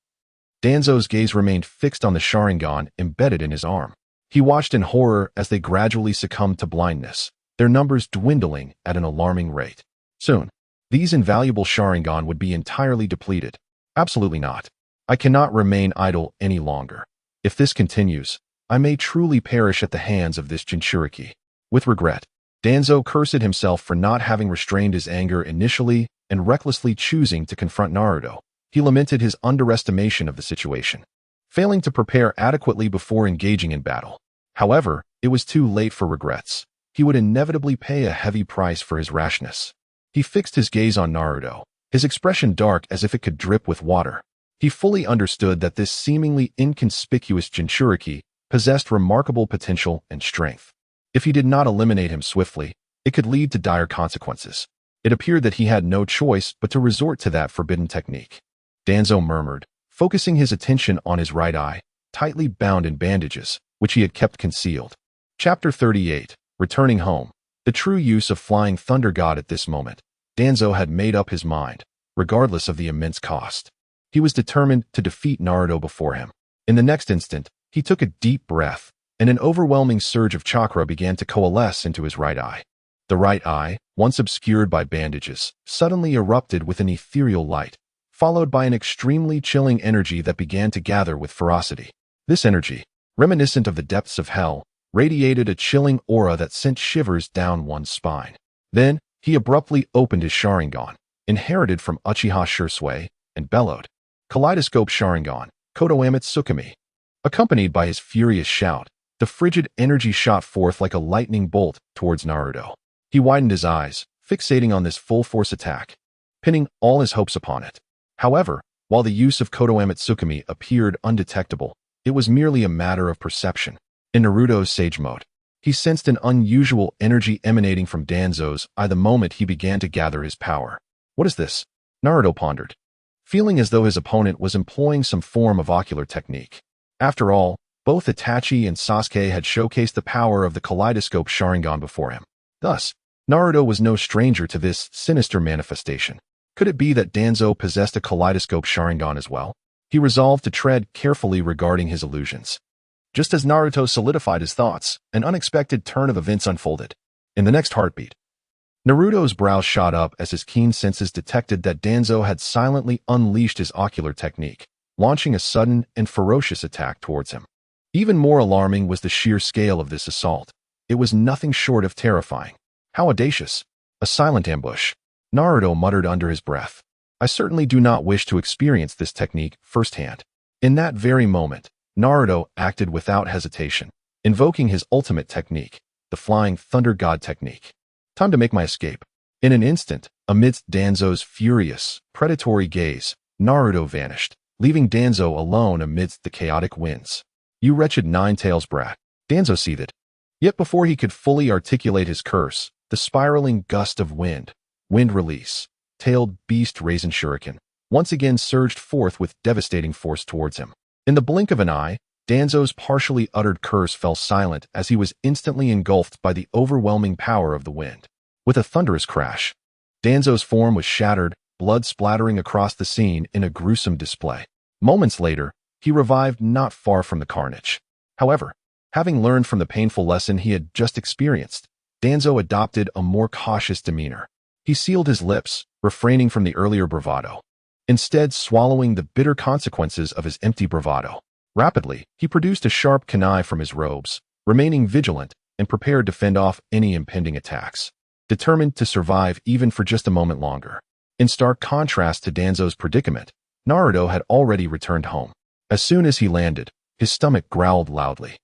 [SPEAKER 1] Danzo's gaze remained fixed on the Sharingan embedded in his arm. He watched in horror as they gradually succumbed to blindness, their numbers dwindling at an alarming rate. Soon, these invaluable Sharingan would be entirely depleted. Absolutely not. I cannot remain idle any longer. If this continues, I may truly perish at the hands of this Jinchuriki. With regret, Danzo cursed himself for not having restrained his anger initially and recklessly choosing to confront Naruto. He lamented his underestimation of the situation, failing to prepare adequately before engaging in battle. However, it was too late for regrets. He would inevitably pay a heavy price for his rashness. He fixed his gaze on Naruto, his expression dark as if it could drip with water. He fully understood that this seemingly inconspicuous Jinchuriki possessed remarkable potential and strength. If he did not eliminate him swiftly, it could lead to dire consequences. It appeared that he had no choice but to resort to that forbidden technique. Danzo murmured, focusing his attention on his right eye, tightly bound in bandages, which he had kept concealed. Chapter 38. Returning home. The true use of Flying Thunder God. At this moment, Danzo had made up his mind, regardless of the immense cost. He was determined to defeat Naruto before him. In the next instant, he took a deep breath, and an overwhelming surge of chakra began to coalesce into his right eye. The right eye, once obscured by bandages, suddenly erupted with an ethereal light, followed by an extremely chilling energy that began to gather with ferocity. This energy, reminiscent of the depths of hell, radiated a chilling aura that sent shivers down one's spine. Then, he abruptly opened his Sharingan, inherited from Uchiha Shursui, and bellowed, "Kaleidoscope Sharingan, Kodoamatsukami." Accompanied by his furious shout, the frigid energy shot forth like a lightning bolt towards Naruto. He widened his eyes, fixating on this full-force attack, pinning all his hopes upon it. However, while the use of Kodoamatsukami appeared undetectable, it was merely a matter of perception. In Naruto's Sage Mode, he sensed an unusual energy emanating from Danzo's eye the moment he began to gather his power. What is this? Naruto pondered, feeling as though his opponent was employing some form of ocular technique. After all, both Itachi and Sasuke had showcased the power of the Kaleidoscope Sharingan before him. Thus, Naruto was no stranger to this sinister manifestation. Could it be that Danzo possessed a Kaleidoscope Sharingan as well? He resolved to tread carefully regarding his illusions. Just as Naruto solidified his thoughts, an unexpected turn of events unfolded. In the next heartbeat, Naruto's brows shot up as his keen senses detected that Danzo had silently unleashed his ocular technique. launching a sudden and ferocious attack towards him. Even more alarming was the sheer scale of this assault. It was nothing short of terrifying. How audacious! A silent ambush. Naruto muttered under his breath. I certainly do not wish to experience this technique firsthand. In that very moment, Naruto acted without hesitation, invoking his ultimate technique, the Flying Thunder God technique. Time to make my escape. In an instant, amidst Danzo's furious, predatory gaze, Naruto vanished, leaving Danzo alone amidst the chaotic winds. You wretched nine-tails brat, Danzo seethed. Yet before he could fully articulate his curse, the spiraling gust of wind release, tailed beast raisin shuriken, once again surged forth with devastating force towards him. In the blink of an eye, Danzo's partially uttered curse fell silent as he was instantly engulfed by the overwhelming power of the wind. With a thunderous crash, Danzo's form was shattered, blood splattering across the scene in a gruesome display. Moments later, he revived not far from the carnage. However, having learned from the painful lesson he had just experienced, Danzo adopted a more cautious demeanor. He sealed his lips, refraining from the earlier bravado, instead swallowing the bitter consequences of his empty bravado. Rapidly, he produced a sharp kunai from his robes, remaining vigilant and prepared to fend off any impending attacks, determined to survive even for just a moment longer. In stark contrast to Danzo's predicament, Naruto had already returned home. As soon as he landed, his stomach growled loudly.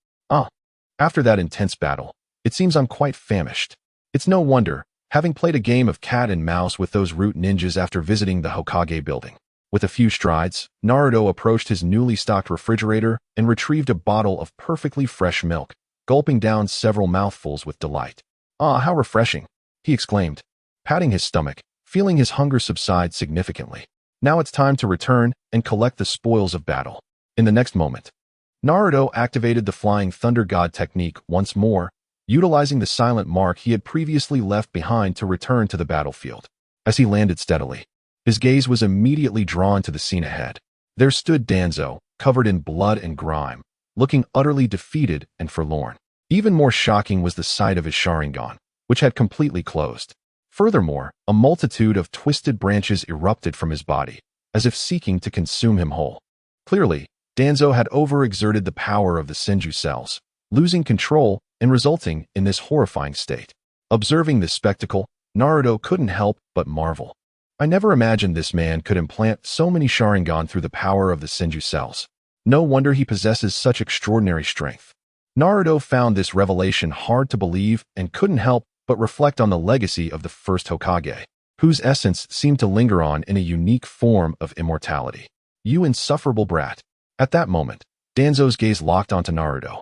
[SPEAKER 1] After that intense battle, it seems I'm quite famished. It's no wonder, having played a game of cat and mouse with those root ninjas after visiting the Hokage building. With a few strides, Naruto approached his newly stocked refrigerator and retrieved a bottle of perfectly fresh milk, gulping down several mouthfuls with delight. How refreshing, he exclaimed, patting his stomach, feeling his hunger subside significantly. Now it's time to return and collect the spoils of battle. In the next moment, Naruto activated the Flying Thunder God technique once more, utilizing the silent mark he had previously left behind to return to the battlefield. As he landed steadily, his gaze was immediately drawn to the scene ahead. There stood Danzo, covered in blood and grime, looking utterly defeated and forlorn. Even more shocking was the sight of his Sharingan, which had completely closed. Furthermore, a multitude of twisted branches erupted from his body, as if seeking to consume him whole. Clearly, Danzo had overexerted the power of the Senju cells, losing control and resulting in this horrifying state. Observing this spectacle, Naruto couldn't help but marvel. I never imagined this man could implant so many Sharingan through the power of the Senju cells. No wonder he possesses such extraordinary strength. Naruto found this revelation hard to believe and couldn't help but reflect on the legacy of the first Hokage, whose essence seemed to linger on in a unique form of immortality. You insufferable brat. At that moment, Danzo's gaze locked onto Naruto,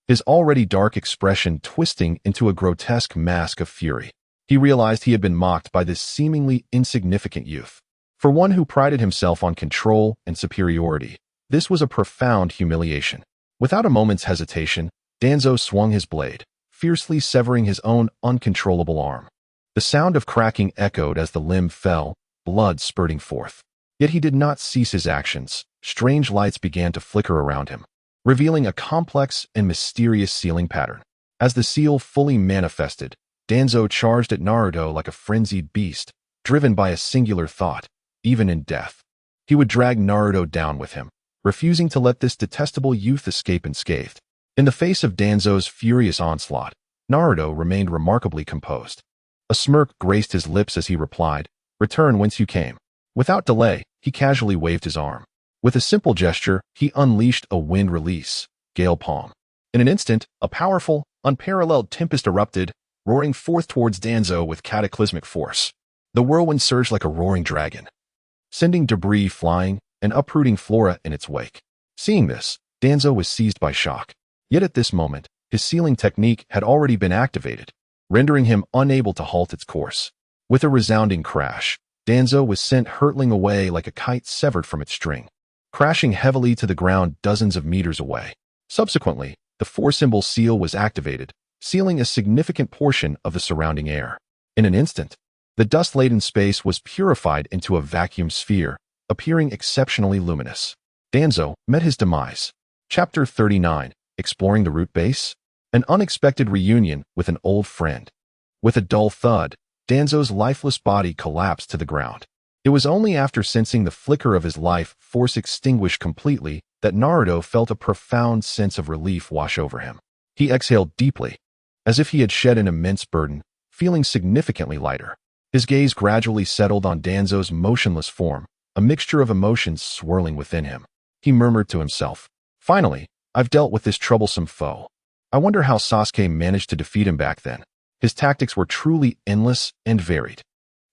[SPEAKER 1] his already dark expression twisting into a grotesque mask of fury. He realized he had been mocked by this seemingly insignificant youth. For one who prided himself on control and superiority, this was a profound humiliation. Without a moment's hesitation, Danzo swung his blade, fiercely severing his own uncontrollable arm. The sound of cracking echoed as the limb fell, blood spurting forth. Yet he did not cease his actions. Strange lights began to flicker around him, revealing a complex and mysterious sealing pattern. As the seal fully manifested, Danzo charged at Naruto like a frenzied beast, driven by a singular thought: even in death, he would drag Naruto down with him, refusing to let this detestable youth escape unscathed. In the face of Danzo's furious onslaught, Naruto remained remarkably composed. A smirk graced his lips as he replied, "Return whence you came." Without delay, he casually waved his arm. With a simple gesture, he unleashed a wind release, Gale Palm. In an instant, a powerful, unparalleled tempest erupted, roaring forth towards Danzo with cataclysmic force. The whirlwind surged like a roaring dragon, sending debris flying and uprooting flora in its wake. Seeing this, Danzo was seized by shock. Yet at this moment, his sealing technique had already been activated, rendering him unable to halt its course. With a resounding crash, Danzo was sent hurtling away like a kite severed from its string, crashing heavily to the ground dozens of meters away. Subsequently, the four-symbol seal was activated, sealing a significant portion of the surrounding air. In an instant, the dust-laden space was purified into a vacuum sphere, appearing exceptionally luminous. Danzo met his demise. Chapter 39, Exploring the Root Base? An unexpected reunion with an old friend. With a dull thud, Danzo's lifeless body collapsed to the ground. It was only after sensing the flicker of his life force extinguished completely that Naruto felt a profound sense of relief wash over him. He exhaled deeply, as if he had shed an immense burden, feeling significantly lighter. His gaze gradually settled on Danzo's motionless form, a mixture of emotions swirling within him. He murmured to himself, "Finally, I've dealt with this troublesome foe. I wonder how Sasuke managed to defeat him back then." His tactics were truly endless and varied.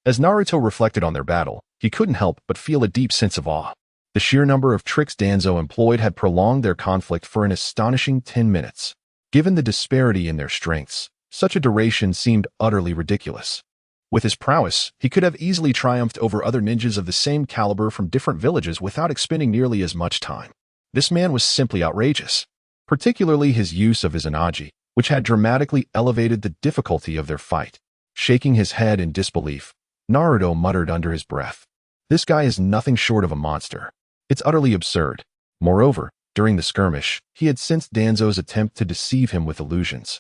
[SPEAKER 1] As Naruto reflected on their battle, he couldn't help but feel a deep sense of awe. The sheer number of tricks Danzo employed had prolonged their conflict for an astonishing 10 minutes. Given the disparity in their strengths, such a duration seemed utterly ridiculous. With his prowess, he could have easily triumphed over other ninjas of the same caliber from different villages without expending nearly as much time. This man was simply outrageous, particularly his use of his Izanagi, which had dramatically elevated the difficulty of their fight. Shaking his head in disbelief, Naruto muttered under his breath, "This guy is nothing short of a monster. It's utterly absurd." Moreover, during the skirmish, he had sensed Danzo's attempt to deceive him with illusions,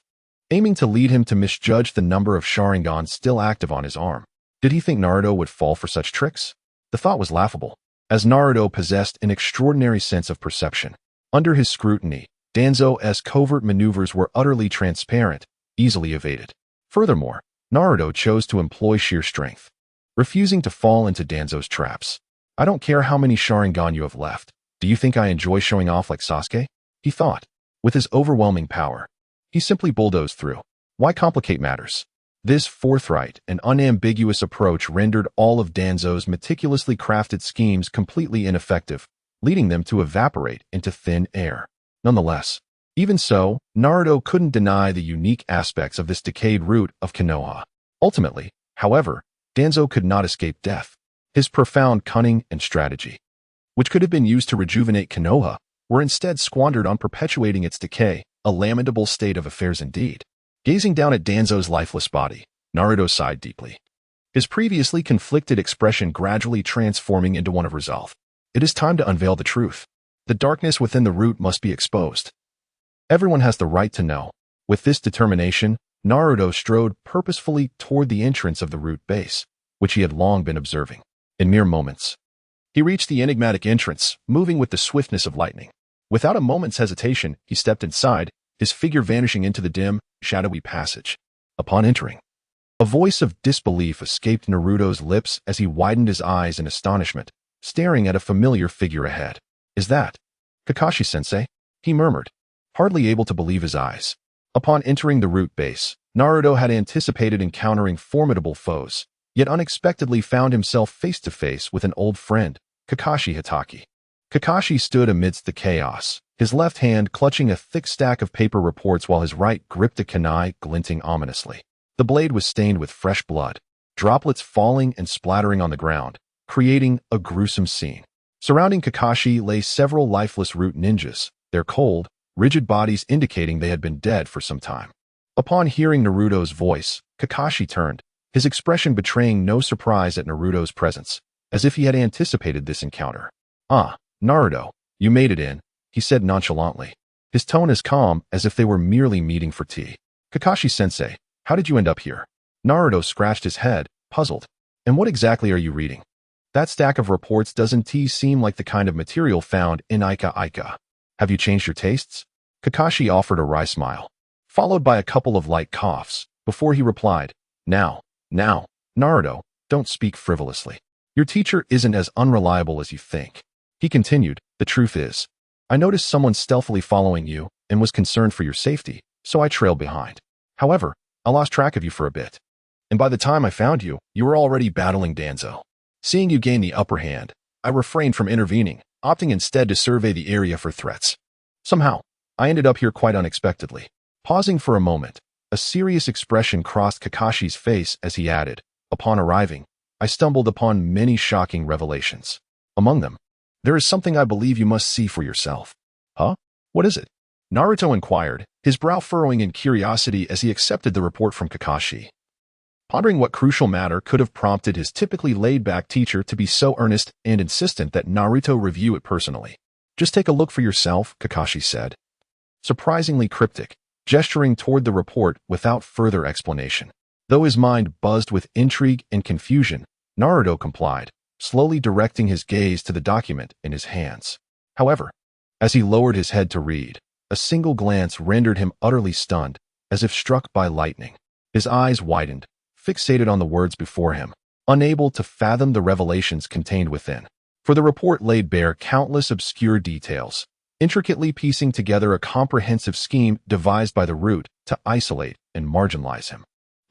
[SPEAKER 1] aiming to lead him to misjudge the number of Sharingan still active on his arm. Did he think Naruto would fall for such tricks? The thought was laughable, as Naruto possessed an extraordinary sense of perception. Under his scrutiny, Danzo's covert maneuvers were utterly transparent, easily evaded. Furthermore, Naruto chose to employ sheer strength, refusing to fall into Danzo's traps. "I don't care how many Sharingan you have left. Do you think I enjoy showing off like Sasuke?" he thought. With his overwhelming power, he simply bulldozed through. Why complicate matters? This forthright and unambiguous approach rendered all of Danzo's meticulously crafted schemes completely ineffective, leading them to evaporate into thin air. Nonetheless, even so, Naruto couldn't deny the unique aspects of this decayed root of Konoha. Ultimately, however, Danzo could not escape death. His profound cunning and strategy, which could have been used to rejuvenate Konoha, were instead squandered on perpetuating its decay, a lamentable state of affairs indeed. Gazing down at Danzo's lifeless body, Naruto sighed deeply, his previously conflicted expression gradually transforming into one of resolve. It is time to unveil the truth. The darkness within the root must be exposed. Everyone has the right to know. With this determination, Naruto strode purposefully toward the entrance of the root base, which he had long been observing. In mere moments, he reached the enigmatic entrance, moving with the swiftness of lightning. Without a moment's hesitation, he stepped inside, his figure vanishing into the dim, shadowy passage. Upon entering, a voice of disbelief escaped Naruto's lips as he widened his eyes in astonishment, staring at a familiar figure ahead. "Is that Kakashi-sensei?" he murmured, hardly able to believe his eyes. Upon entering the root base, Naruto had anticipated encountering formidable foes, yet unexpectedly found himself face to face with an old friend, Kakashi Hatake. Kakashi stood amidst the chaos, his left hand clutching a thick stack of paper reports while his right gripped a kunai glinting ominously. The blade was stained with fresh blood, droplets falling and splattering on the ground, creating a gruesome scene. Surrounding Kakashi lay several lifeless root ninjas, their cold, rigid bodies indicating they had been dead for some time. Upon hearing Naruto's voice, Kakashi turned, his expression betraying no surprise at Naruto's presence, as if he had anticipated this encounter. "Ah, Naruto, you made it in," he said nonchalantly, his tone as calm as if they were merely meeting for tea. "Kakashi-sensei, how did you end up here?" Naruto scratched his head, puzzled. "And what exactly are you reading? That stack of reports doesn't seem like the kind of material found in Ika. Have you changed your tastes?" Kakashi offered a wry smile, followed by a couple of light coughs, before he replied, Now, Naruto, don't speak frivolously. Your teacher isn't as unreliable as you think." He continued, "The truth is, I noticed someone stealthily following you and was concerned for your safety, so I trailed behind. However, I lost track of you for a bit, and by the time I found you, you were already battling Danzo. Seeing you gain the upper hand, I refrained from intervening, opting instead to survey the area for threats. Somehow, I ended up here quite unexpectedly." Pausing for a moment, a serious expression crossed Kakashi's face as he added, "Upon arriving, I stumbled upon many shocking revelations. Among them, there is something I believe you must see for yourself." "Huh? What is it?" Naruto inquired, his brow furrowing in curiosity as he accepted the report from Kakashi, pondering what crucial matter could have prompted his typically laid-back teacher to be so earnest and insistent that Naruto review it personally. "Just take a look for yourself," Kakashi said, surprisingly cryptic, gesturing toward the report without further explanation. Though his mind buzzed with intrigue and confusion, Naruto complied, slowly directing his gaze to the document in his hands. However, as he lowered his head to read, a single glance rendered him utterly stunned, as if struck by lightning. His eyes widened, fixated on the words before him, unable to fathom the revelations contained within. For the report laid bare countless obscure details, intricately piecing together a comprehensive scheme devised by the Root to isolate and marginalize him.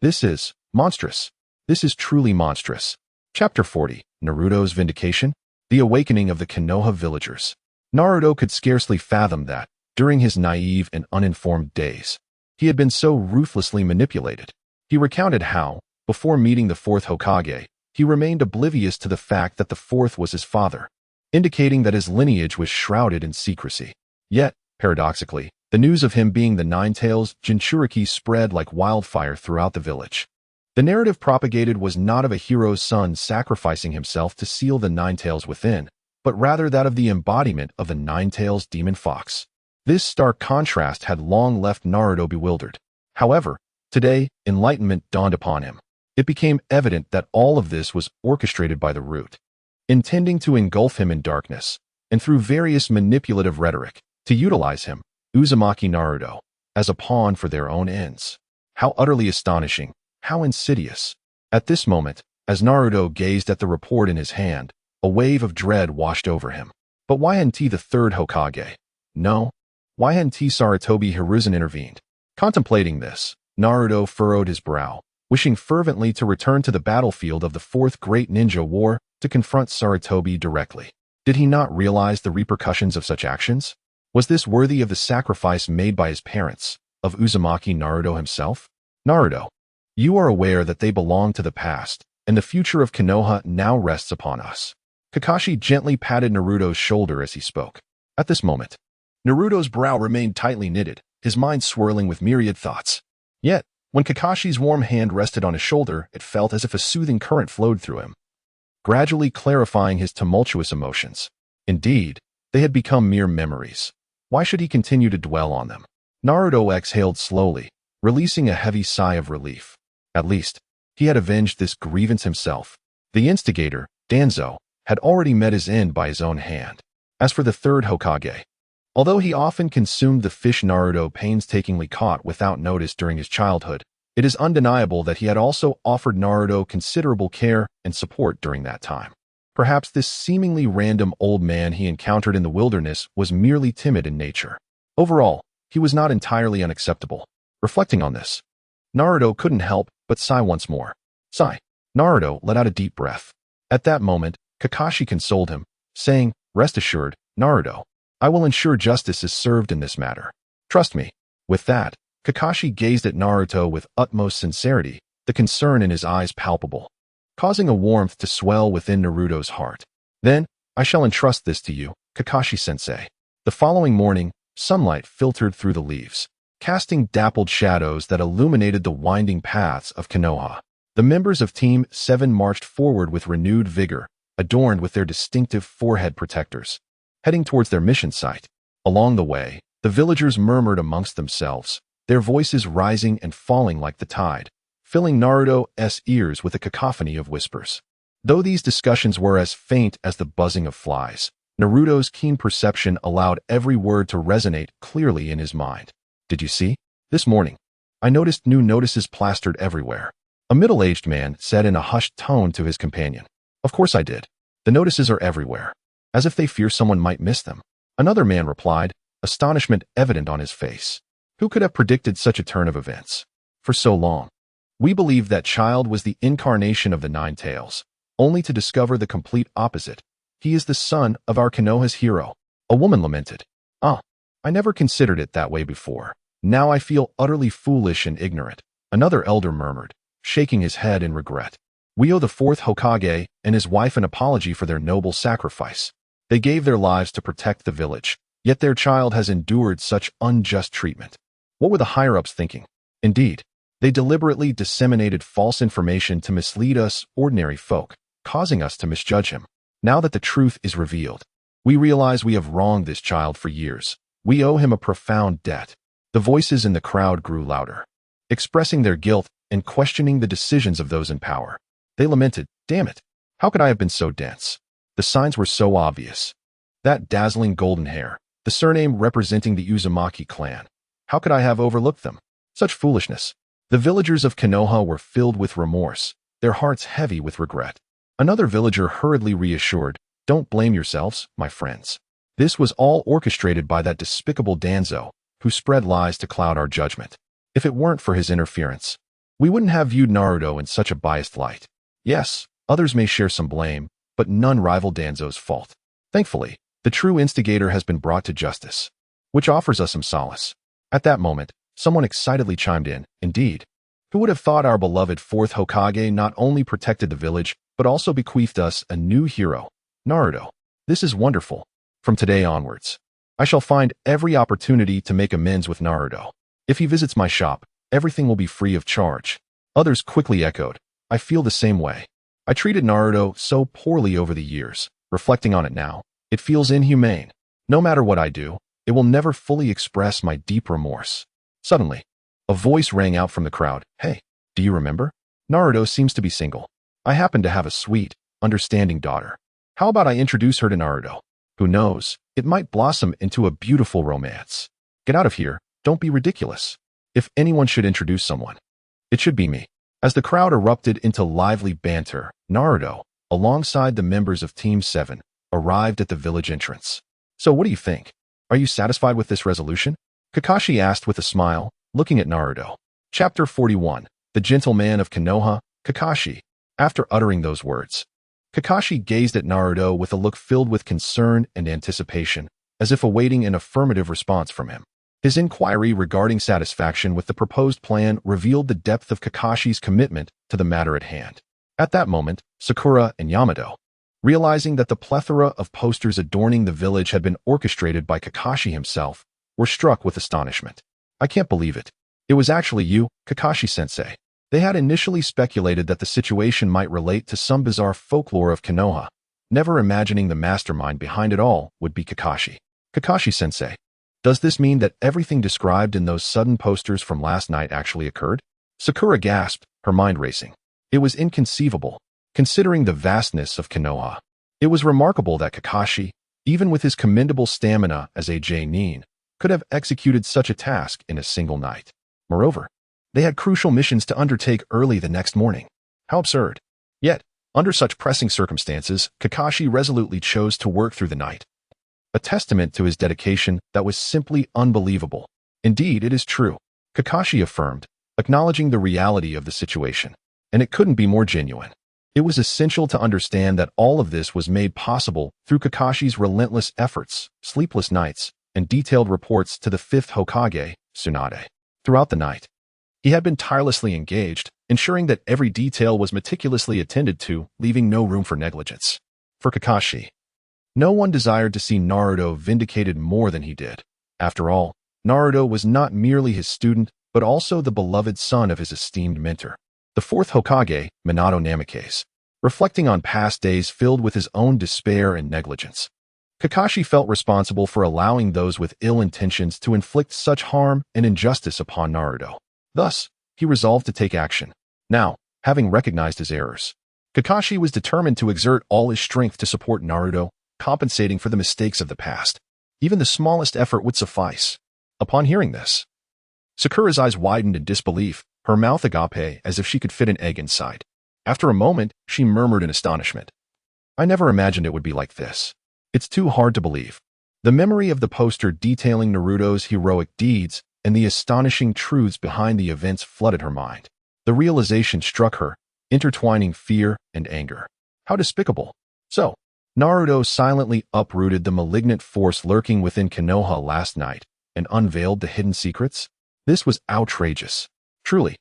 [SPEAKER 1] This is monstrous. This is truly monstrous. Chapter 40, Naruto's Vindication? The Awakening of the Konoha Villagers. Naruto could scarcely fathom that, during his naive and uninformed days, he had been so ruthlessly manipulated. He recounted how, before meeting the fourth Hokage, he remained oblivious to the fact that the fourth was his father, indicating that his lineage was shrouded in secrecy. Yet, paradoxically, the news of him being the Nine-Tails Jinchuriki spread like wildfire throughout the village. The narrative propagated was not of a hero's son sacrificing himself to seal the Nine-Tails within, but rather that of the embodiment of the Nine-Tails demon fox. This stark contrast had long left Naruto bewildered. However, today, enlightenment dawned upon him. It became evident that all of this was orchestrated by the Root, intending to engulf him in darkness, and through various manipulative rhetoric, to utilize him, Uzumaki Naruto, as a pawn for their own ends. How utterly astonishing, how insidious. At this moment, as Naruto gazed at the report in his hand, a wave of dread washed over him. But why hadn't the third Hokage? No. Why hadn't Sarutobi Hiruzen intervened? Contemplating this, Naruto furrowed his brow, wishing fervently to return to the battlefield of the Fourth Great Ninja War to confront Sarutobi directly. Did he not realize the repercussions of such actions? Was this worthy of the sacrifice made by his parents, of Uzumaki Naruto himself? Naruto, you are aware that they belong to the past, and the future of Konoha now rests upon us. Kakashi gently patted Naruto's shoulder as he spoke. At this moment, Naruto's brow remained tightly knitted, his mind swirling with myriad thoughts. Yet, when Kakashi's warm hand rested on his shoulder, it felt as if a soothing current flowed through him, gradually clarifying his tumultuous emotions. Indeed, they had become mere memories. Why should he continue to dwell on them? Naruto exhaled slowly, releasing a heavy sigh of relief. At least, he had avenged this grievance himself. The instigator, Danzo, had already met his end by his own hand. As for the third Hokage, although he often consumed the fish Naruto painstakingly caught without notice during his childhood, it is undeniable that he had also offered Naruto considerable care and support during that time. Perhaps this seemingly random old man he encountered in the wilderness was merely timid in nature. Overall, he was not entirely unacceptable. Reflecting on this, Naruto couldn't help but sigh once more. Sigh. Naruto let out a deep breath. At that moment, Kakashi consoled him, saying, "Rest assured, Naruto, I will ensure justice is served in this matter. Trust me." With that, Kakashi gazed at Naruto with utmost sincerity, the concern in his eyes palpable, causing a warmth to swell within Naruto's heart. "Then, I shall entrust this to you, Kakashi-sensei." The following morning, sunlight filtered through the leaves, casting dappled shadows that illuminated the winding paths of Konoha. The members of Team 7 marched forward with renewed vigor, adorned with their distinctive forehead protectors, heading towards their mission site. Along the way, the villagers murmured amongst themselves, their voices rising and falling like the tide, filling Naruto's ears with a cacophony of whispers. Though these discussions were as faint as the buzzing of flies, Naruto's keen perception allowed every word to resonate clearly in his mind. "Did you see? This morning, I noticed new notices plastered everywhere," a middle-aged man said in a hushed tone to his companion. "Of course I did. The notices are everywhere, as if they fear someone might miss them." Another man replied, astonishment evident on his face. Who could have predicted such a turn of events? For so long, we believed that child was the incarnation of the Nine-Tails, only to discover the complete opposite. He is the son of our Konoha's hero. A woman lamented. "Ah, I never considered it that way before. Now I feel utterly foolish and ignorant." Another elder murmured, shaking his head in regret. "We owe the fourth Hokage and his wife an apology for their noble sacrifice. They gave their lives to protect the village, yet their child has endured such unjust treatment." What were the higher-ups thinking? Indeed, they deliberately disseminated false information to mislead us ordinary folk, causing us to misjudge him. Now that the truth is revealed, we realize we have wronged this child for years. We owe him a profound debt. The voices in the crowd grew louder, expressing their guilt and questioning the decisions of those in power. They lamented, "Damn it! How could I have been so dense? The signs were so obvious. That dazzling golden hair, the surname representing the Uzumaki clan. How could I have overlooked them? Such foolishness. The villagers of Konoha were filled with remorse, their hearts heavy with regret. Another villager hurriedly reassured, "Don't blame yourselves, my friends. This was all orchestrated by that despicable Danzo, who spread lies to cloud our judgment. If it weren't for his interference, we wouldn't have viewed Naruto in such a biased light. Yes, others may share some blame, but none rival Danzo's fault. Thankfully, the true instigator has been brought to justice, which offers us some solace." At that moment, someone excitedly chimed in, "Indeed. Who would have thought our beloved fourth Hokage not only protected the village, but also bequeathed us a new hero, Naruto? This is wonderful. From today onwards, I shall find every opportunity to make amends with Naruto. If he visits my shop, everything will be free of charge." Others quickly echoed, "I feel the same way. I treated Naruto so poorly over the years. Reflecting on it now, it feels inhumane. No matter what I do, it will never fully express my deep remorse." Suddenly, a voice rang out from the crowd. "Hey, do you remember? Naruto seems to be single. I happen to have a sweet, understanding daughter. How about I introduce her to Naruto? Who knows, it might blossom into a beautiful romance. Get out of here, don't be ridiculous. If anyone should introduce someone, it should be me." As the crowd erupted into lively banter, Naruto, alongside the members of Team 7, arrived at the village entrance. "So what do you think? Are you satisfied with this resolution?" Kakashi asked with a smile, looking at Naruto. Chapter 41, The Gentleman of Konoha, Kakashi. After uttering those words, Kakashi gazed at Naruto with a look filled with concern and anticipation, as if awaiting an affirmative response from him. His inquiry regarding satisfaction with the proposed plan revealed the depth of Kakashi's commitment to the matter at hand. At that moment, Sakura and Yamato, realizing that the plethora of posters adorning the village had been orchestrated by Kakashi himself, were struck with astonishment. "I can't believe it. It was actually you, Kakashi-sensei." They had initially speculated that the situation might relate to some bizarre folklore of Konoha, never imagining the mastermind behind it all would be Kakashi. "Kakashi-sensei, does this mean that everything described in those sudden posters from last night actually occurred?" Sakura gasped, her mind racing. It was inconceivable, considering the vastness of Konoha. It was remarkable that Kakashi, even with his commendable stamina as a J-nin, could have executed such a task in a single night. Moreover, they had crucial missions to undertake early the next morning. How absurd. Yet, under such pressing circumstances, Kakashi resolutely chose to work through the night. A testament to his dedication that was simply unbelievable. "Indeed, it is true," Kakashi affirmed, acknowledging the reality of the situation. "And it couldn't be more genuine." It was essential to understand that all of this was made possible through Kakashi's relentless efforts, sleepless nights, and detailed reports to the fifth Hokage, Tsunade. Throughout the night, he had been tirelessly engaged, ensuring that every detail was meticulously attended to, leaving no room for negligence. For Kakashi, no one desired to see Naruto vindicated more than he did. After all, Naruto was not merely his student, but also the beloved son of his esteemed mentor, the fourth Hokage, Minato Namikaze. Reflecting on past days filled with his own despair and negligence, Kakashi felt responsible for allowing those with ill intentions to inflict such harm and injustice upon Naruto. Thus, he resolved to take action. Now, having recognized his errors, Kakashi was determined to exert all his strength to support Naruto, compensating for the mistakes of the past. Even the smallest effort would suffice. Upon hearing this, Sakura's eyes widened in disbelief, her mouth agape as if she could fit an egg inside. After a moment, she murmured in astonishment, "I never imagined it would be like this. It's too hard to believe." The memory of the poster detailing Naruto's heroic deeds and the astonishing truths behind the events flooded her mind. The realization struck her, intertwining fear and anger. How despicable. So, Naruto silently uprooted the malignant force lurking within Konoha last night and unveiled the hidden secrets? This was outrageous. Truly,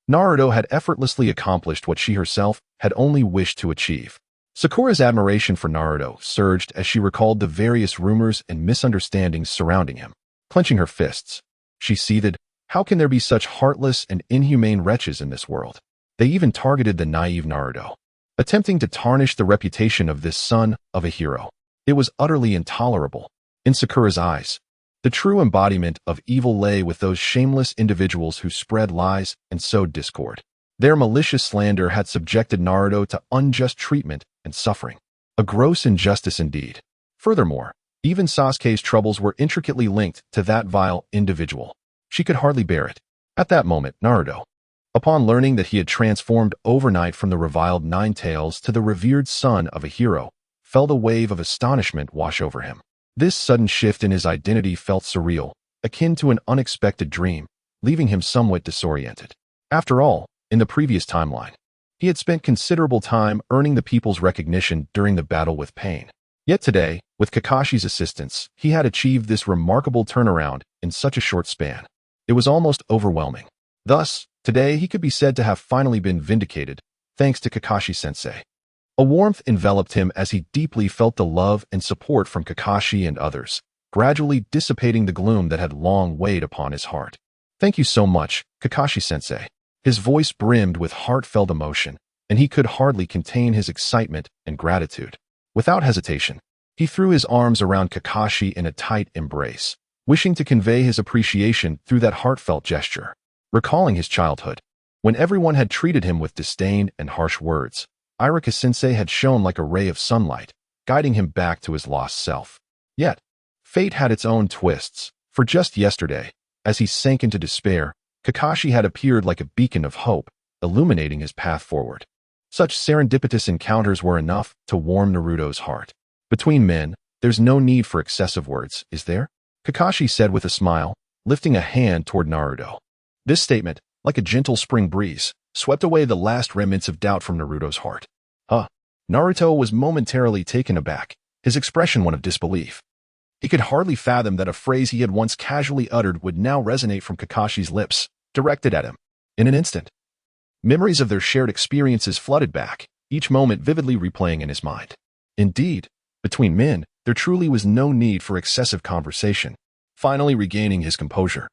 [SPEAKER 1] Naruto had effortlessly accomplished what she herself had only wished to achieve. Sakura's admiration for Naruto surged as she recalled the various rumors and misunderstandings surrounding him. Clenching her fists, she seethed, "How can there be such heartless and inhumane wretches in this world? They even targeted the naive Naruto, attempting to tarnish the reputation of this son of a hero. It was utterly intolerable." In Sakura's eyes, the true embodiment of evil lay with those shameless individuals who spread lies and sowed discord. Their malicious slander had subjected Naruto to unjust treatment and suffering. A gross injustice indeed. Furthermore, even Sasuke's troubles were intricately linked to that vile individual. She could hardly bear it. At that moment, Naruto, upon learning that he had transformed overnight from the reviled Nine-Tails to the revered son of a hero, felt a wave of astonishment wash over him. This sudden shift in his identity felt surreal, akin to an unexpected dream, leaving him somewhat disoriented. After all, in the previous timeline, he had spent considerable time earning the people's recognition during the battle with Pain. Yet today, with Kakashi's assistance, he had achieved this remarkable turnaround in such a short span. It was almost overwhelming. Thus, today he could be said to have finally been vindicated, thanks to Kakashi-sensei. A warmth enveloped him as he deeply felt the love and support from Kakashi and others, gradually dissipating the gloom that had long weighed upon his heart. "Thank you so much, Kakashi-sensei." His voice brimmed with heartfelt emotion, and he could hardly contain his excitement and gratitude. Without hesitation, he threw his arms around Kakashi in a tight embrace, wishing to convey his appreciation through that heartfelt gesture. Recalling his childhood, when everyone had treated him with disdain and harsh words, Irika-sensei had shone like a ray of sunlight, guiding him back to his lost self. Yet, fate had its own twists, for just yesterday, as he sank into despair, Kakashi had appeared like a beacon of hope, illuminating his path forward. Such serendipitous encounters were enough to warm Naruto's heart. Between men, there's no need for excessive words, is there? Kakashi said with a smile, lifting a hand toward Naruto. This statement, like a gentle spring breeze, swept away the last remnants of doubt from Naruto's heart. Naruto was momentarily taken aback, his expression one of disbelief. He could hardly fathom that a phrase he had once casually uttered would now resonate from Kakashi's lips, directed at him. In an instant, memories of their shared experiences flooded back, each moment vividly replaying in his mind. Indeed, between men, there truly was no need for excessive conversation. Finally regaining his composure,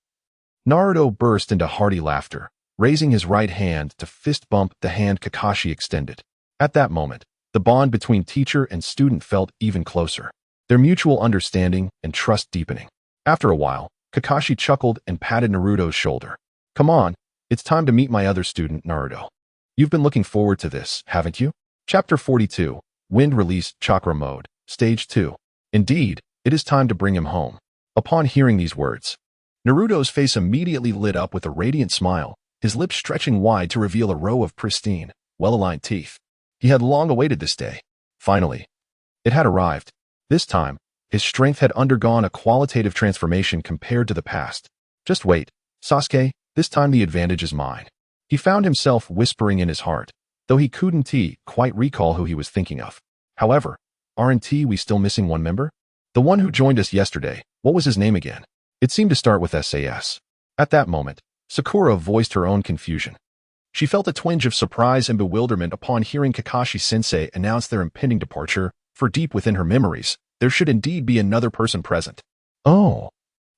[SPEAKER 1] Naruto burst into hearty laughter, raising his right hand to fist bump the hand Kakashi extended. At that moment, the bond between teacher and student felt even closer, their mutual understanding and trust deepening. After a while, Kakashi chuckled and patted Naruto's shoulder. "Come on, it's time to meet my other student, Naruto. You've been looking forward to this, haven't you?" Chapter 42, Wind Release Chakra Mode, Stage 2. Indeed, it is time to bring him home. Upon hearing these words, Naruto's face immediately lit up with a radiant smile, his lips stretching wide to reveal a row of pristine, well-aligned teeth. He had long awaited this day. Finally, it had arrived. This time, his strength had undergone a qualitative transformation compared to the past. "Just wait, Sasuke, this time the advantage is mine." He found himself whispering in his heart, though he couldn't quite recall who he was thinking of. However, aren't we still missing one member? The one who joined us yesterday, what was his name again? It seemed to start with SAS. At that moment, Sakura voiced her own confusion. She felt a twinge of surprise and bewilderment upon hearing Kakashi-sensei announce their impending departure, for deep within her memories, there should indeed be another person present. Oh,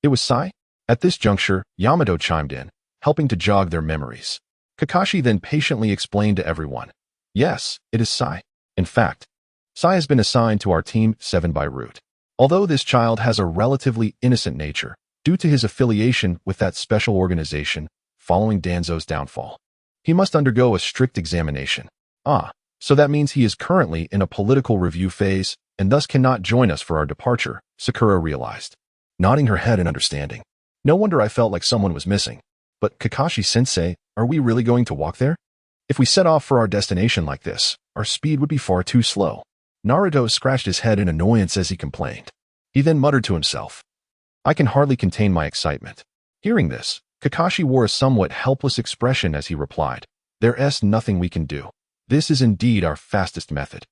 [SPEAKER 1] it was Sai? At this juncture, Yamato chimed in, helping to jog their memories. Kakashi then patiently explained to everyone. "Yes, it is Sai. In fact, Sai has been assigned to our Team 7 by root. Although this child has a relatively innocent nature, due to his affiliation with that special organization following Danzo's downfall, he must undergo a strict examination. So that means he is currently in a political review phase and thus cannot join us for our departure," Sakura realized, nodding her head in understanding. "No wonder I felt like someone was missing. But Kakashi-sensei, are we really going to walk there? If we set off for our destination like this, our speed would be far too slow." Naruto scratched his head in annoyance as he complained. He then muttered to himself, "I can hardly contain my excitement." Hearing this, Kakashi wore a somewhat helpless expression as he replied, "There's nothing we can do. This is indeed our fastest method."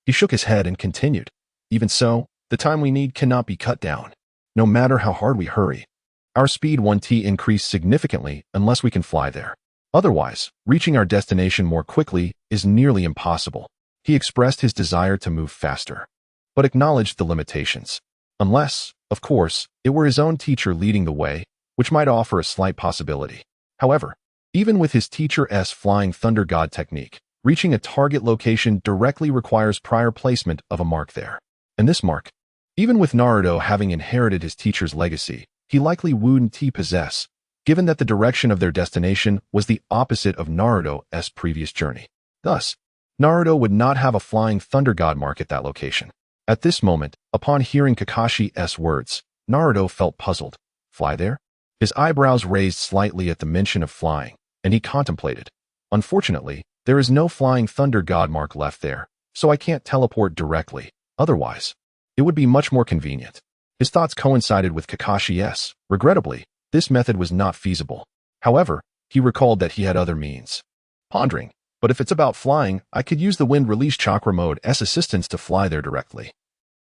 [SPEAKER 1] He shook his head and continued, "Even so, the time we need cannot be cut down. No matter how hard we hurry, our speed won't increase significantly unless we can fly there. Otherwise, reaching our destination more quickly is nearly impossible." He expressed his desire to move faster, but acknowledged the limitations. Unless, of course, it were his own teacher leading the way, which might offer a slight possibility. However, even with his teacher's flying thunder god technique, reaching a target location directly requires prior placement of a mark there. And this mark, even with Naruto having inherited his teacher's legacy, he likely wouldn't possess, given that the direction of their destination was the opposite of Naruto's previous journey. Thus, Naruto would not have a flying thunder god mark at that location. At this moment, upon hearing Kakashi's words, Naruto felt puzzled. Fly there? His eyebrows raised slightly at the mention of flying, and he contemplated. Unfortunately, there is no flying thunder god mark left there, so I can't teleport directly. Otherwise, it would be much more convenient. His thoughts coincided with Kakashi's. Regrettably, this method was not feasible. However, he recalled that he had other means. Pondering, but if it's about flying, I could use the wind release chakra mode as assistance to fly there directly.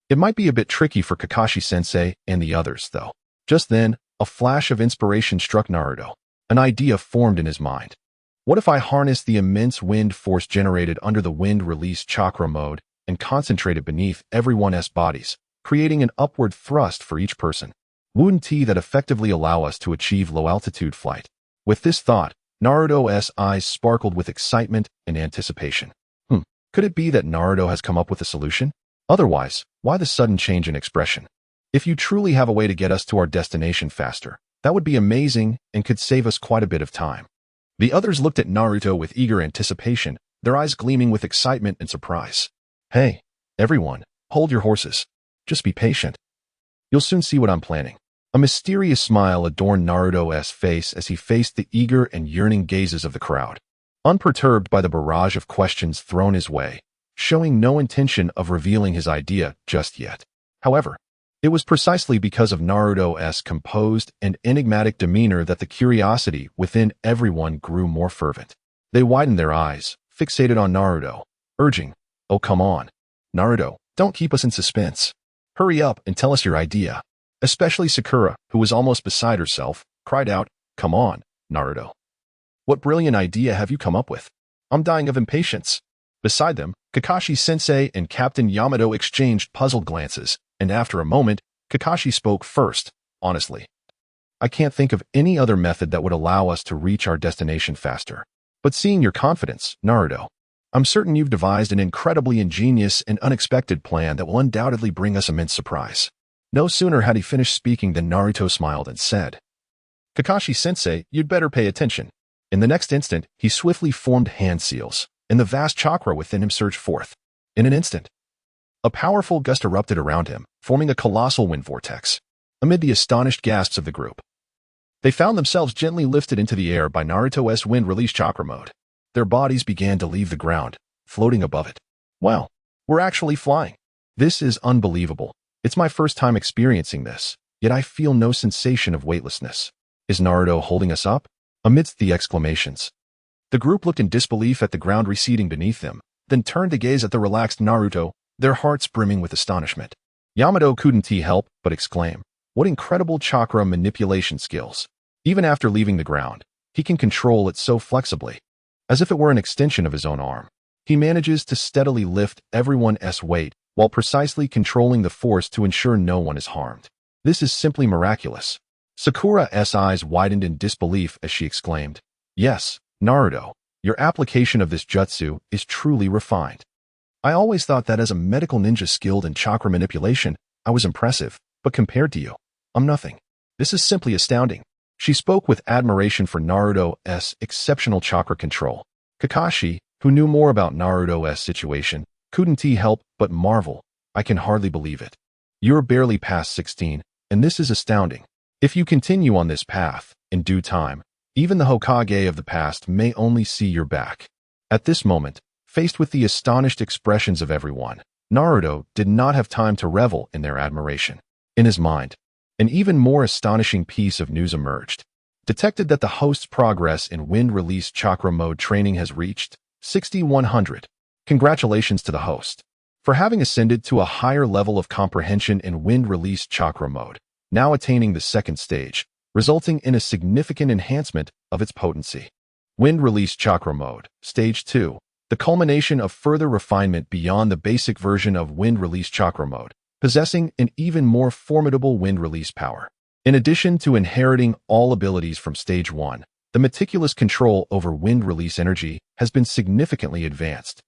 [SPEAKER 1] It might be a bit tricky for Kakashi-sensei and the others, though. Just then, a flash of inspiration struck Naruto. An idea formed in his mind. What if I harness the immense wind force generated under the wind release chakra mode and concentrate it beneath everyone's bodies, creating an upward thrust for each person? Wouldn't that effectively allow us to achieve low-altitude flight? With this thought, Naruto's eyes sparkled with excitement and anticipation. Could it be that Naruto has come up with a solution? Otherwise, why the sudden change in expression? If you truly have a way to get us to our destination faster, that would be amazing and could save us quite a bit of time. The others looked at Naruto with eager anticipation, their eyes gleaming with excitement and surprise. Hey, everyone, hold your horses. Just be patient. You'll soon see what I'm planning. A mysterious smile adorned Naruto's face as he faced the eager and yearning gazes of the crowd. Unperturbed by the barrage of questions thrown his way, showing no intention of revealing his idea just yet. However, it was precisely because of Naruto's composed and enigmatic demeanor that the curiosity within everyone grew more fervent. They widened their eyes, fixated on Naruto, urging, "Oh, come on. Naruto, don't keep us in suspense. Hurry up and tell us your idea." Especially Sakura, who was almost beside herself, cried out, "Come on, Naruto. What brilliant idea have you come up with? I'm dying of impatience." Beside them, Kakashi-sensei and Captain Yamato exchanged puzzled glances, and after a moment, Kakashi spoke first. "Honestly, I can't think of any other method that would allow us to reach our destination faster. But seeing your confidence, Naruto, I'm certain you've devised an incredibly ingenious and unexpected plan that will undoubtedly bring us immense surprise." No sooner had he finished speaking than Naruto smiled and said, "Kakashi-sensei, you'd better pay attention." In the next instant, he swiftly formed hand seals, and the vast chakra within him surged forth. In an instant, a powerful gust erupted around him, forming a colossal wind vortex. Amid the astonished gasps of the group, they found themselves gently lifted into the air by Naruto's wind release chakra mode. Their bodies began to leave the ground, floating above it. Wow, we're actually flying. This is unbelievable. It's my first time experiencing this, yet I feel no sensation of weightlessness. Is Naruto holding us up? Amidst the exclamations, the group looked in disbelief at the ground receding beneath them, then turned to gaze at the relaxed Naruto, their hearts brimming with astonishment. Yamato couldn't help but exclaim, "What incredible chakra manipulation skills. Even after leaving the ground, he can control it so flexibly, as if it were an extension of his own arm. He manages to steadily lift everyone's weight, while precisely controlling the force to ensure no one is harmed. This is simply miraculous." Sakura's eyes widened in disbelief as she exclaimed, "Yes, Naruto, your application of this jutsu is truly refined. I always thought that as a medical ninja skilled in chakra manipulation, I was impressive, but compared to you, I'm nothing. This is simply astounding." She spoke with admiration for Naruto's exceptional chakra control. Kakashi, who knew more about Naruto's situation, couldn't help but marvel. "I can hardly believe it. You're barely past 16, and this is astounding. If you continue on this path, in due time, even the Hokage of the past may only see your back." At this moment, faced with the astonished expressions of everyone, Naruto did not have time to revel in their admiration. In his mind, an even more astonishing piece of news emerged. Detected that the host's progress in wind release chakra mode training has reached 6100. Congratulations to the host for having ascended to a higher level of comprehension in wind release chakra mode, now attaining the second stage, resulting in a significant enhancement of its potency. Wind release chakra mode, stage 2, the culmination of further refinement beyond the basic version of wind release chakra mode, possessing an even more formidable wind release power. In addition to inheriting all abilities from stage 1, the meticulous control over wind release energy has been significantly advanced,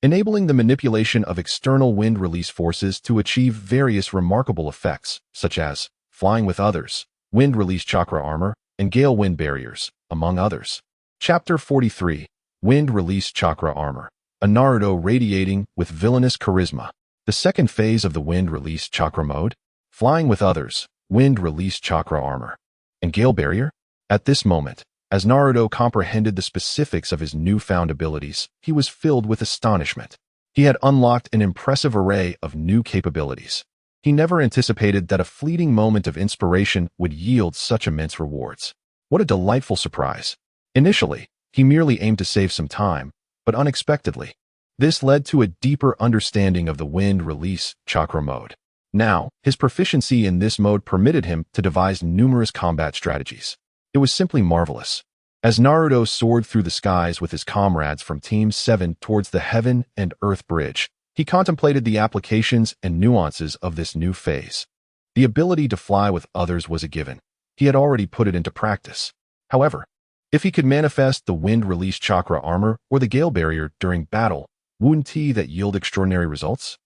[SPEAKER 1] enabling the manipulation of external wind release forces to achieve various remarkable effects, such as flying with others, wind release chakra armor, and Gale Wind Barriers, among others. Chapter 43, Wind Release Chakra Armor. A Naruto radiating with villainous charisma. The second phase of the Wind Release Chakra mode, Flying with Others, Wind Release Chakra Armor, and Gale Barrier? At this moment, as Naruto comprehended the specifics of his newfound abilities, he was filled with astonishment. He had unlocked an impressive array of new capabilities. He never anticipated that a fleeting moment of inspiration would yield such immense rewards. What a delightful surprise. Initially, he merely aimed to save some time, but unexpectedly, this led to a deeper understanding of the Wind Release Chakra mode. Now, his proficiency in this mode permitted him to devise numerous combat strategies. It was simply marvelous. As Naruto soared through the skies with his comrades from Team 7 towards the Heaven and Earth Bridge, he contemplated the applications and nuances of this new phase. The ability to fly with others was a given. He had already put it into practice. However, if he could manifest the Wind Release Chakra Armor or the Gale Barrier during battle, wouldn't that yield extraordinary results?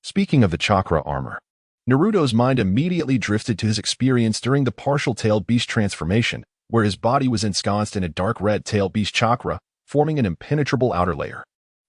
[SPEAKER 1] Speaking of the Chakra Armor, Naruto's mind immediately drifted to his experience during the partial Tailed Beast transformation, where his body was ensconced in a dark red Tailed Beast chakra, forming an impenetrable outer layer.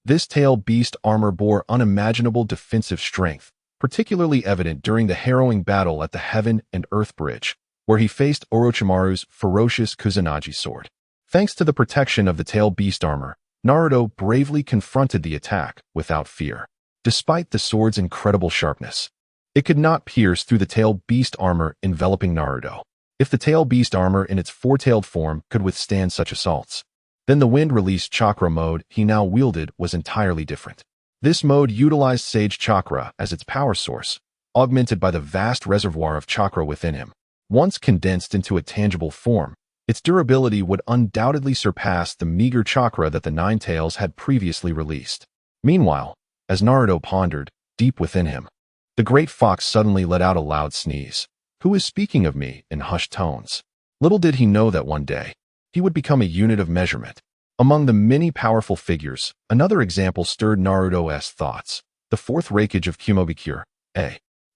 [SPEAKER 1] This Tailed Beast armor bore unimaginable defensive strength, particularly evident during the harrowing battle at the Heaven and Earth Bridge, where he faced Orochimaru's ferocious Kusanagi sword. Thanks to the protection of the Tailed Beast armor, Naruto bravely confronted the attack without fear. Despite the sword's incredible sharpness, it could not pierce through the Tailed Beast armor enveloping Naruto. If the Tailed Beast armor in its four-tailed form could withstand such assaults, then the Wind Release Chakra mode he now wielded was entirely different. This mode utilized Sage Chakra as its power source, augmented by the vast reservoir of chakra within him. Once condensed into a tangible form, its durability would undoubtedly surpass the meager chakra that the Nine Tails had previously released. Meanwhile, as Naruto pondered, deep within him, the Great Fox suddenly let out a loud sneeze. Who is speaking of me? In hushed tones. Little did he know that one day, he would become a unit of measurement. Among the many powerful figures, another example stirred Naruto's thoughts. The fourth Raikage of Kumobikure,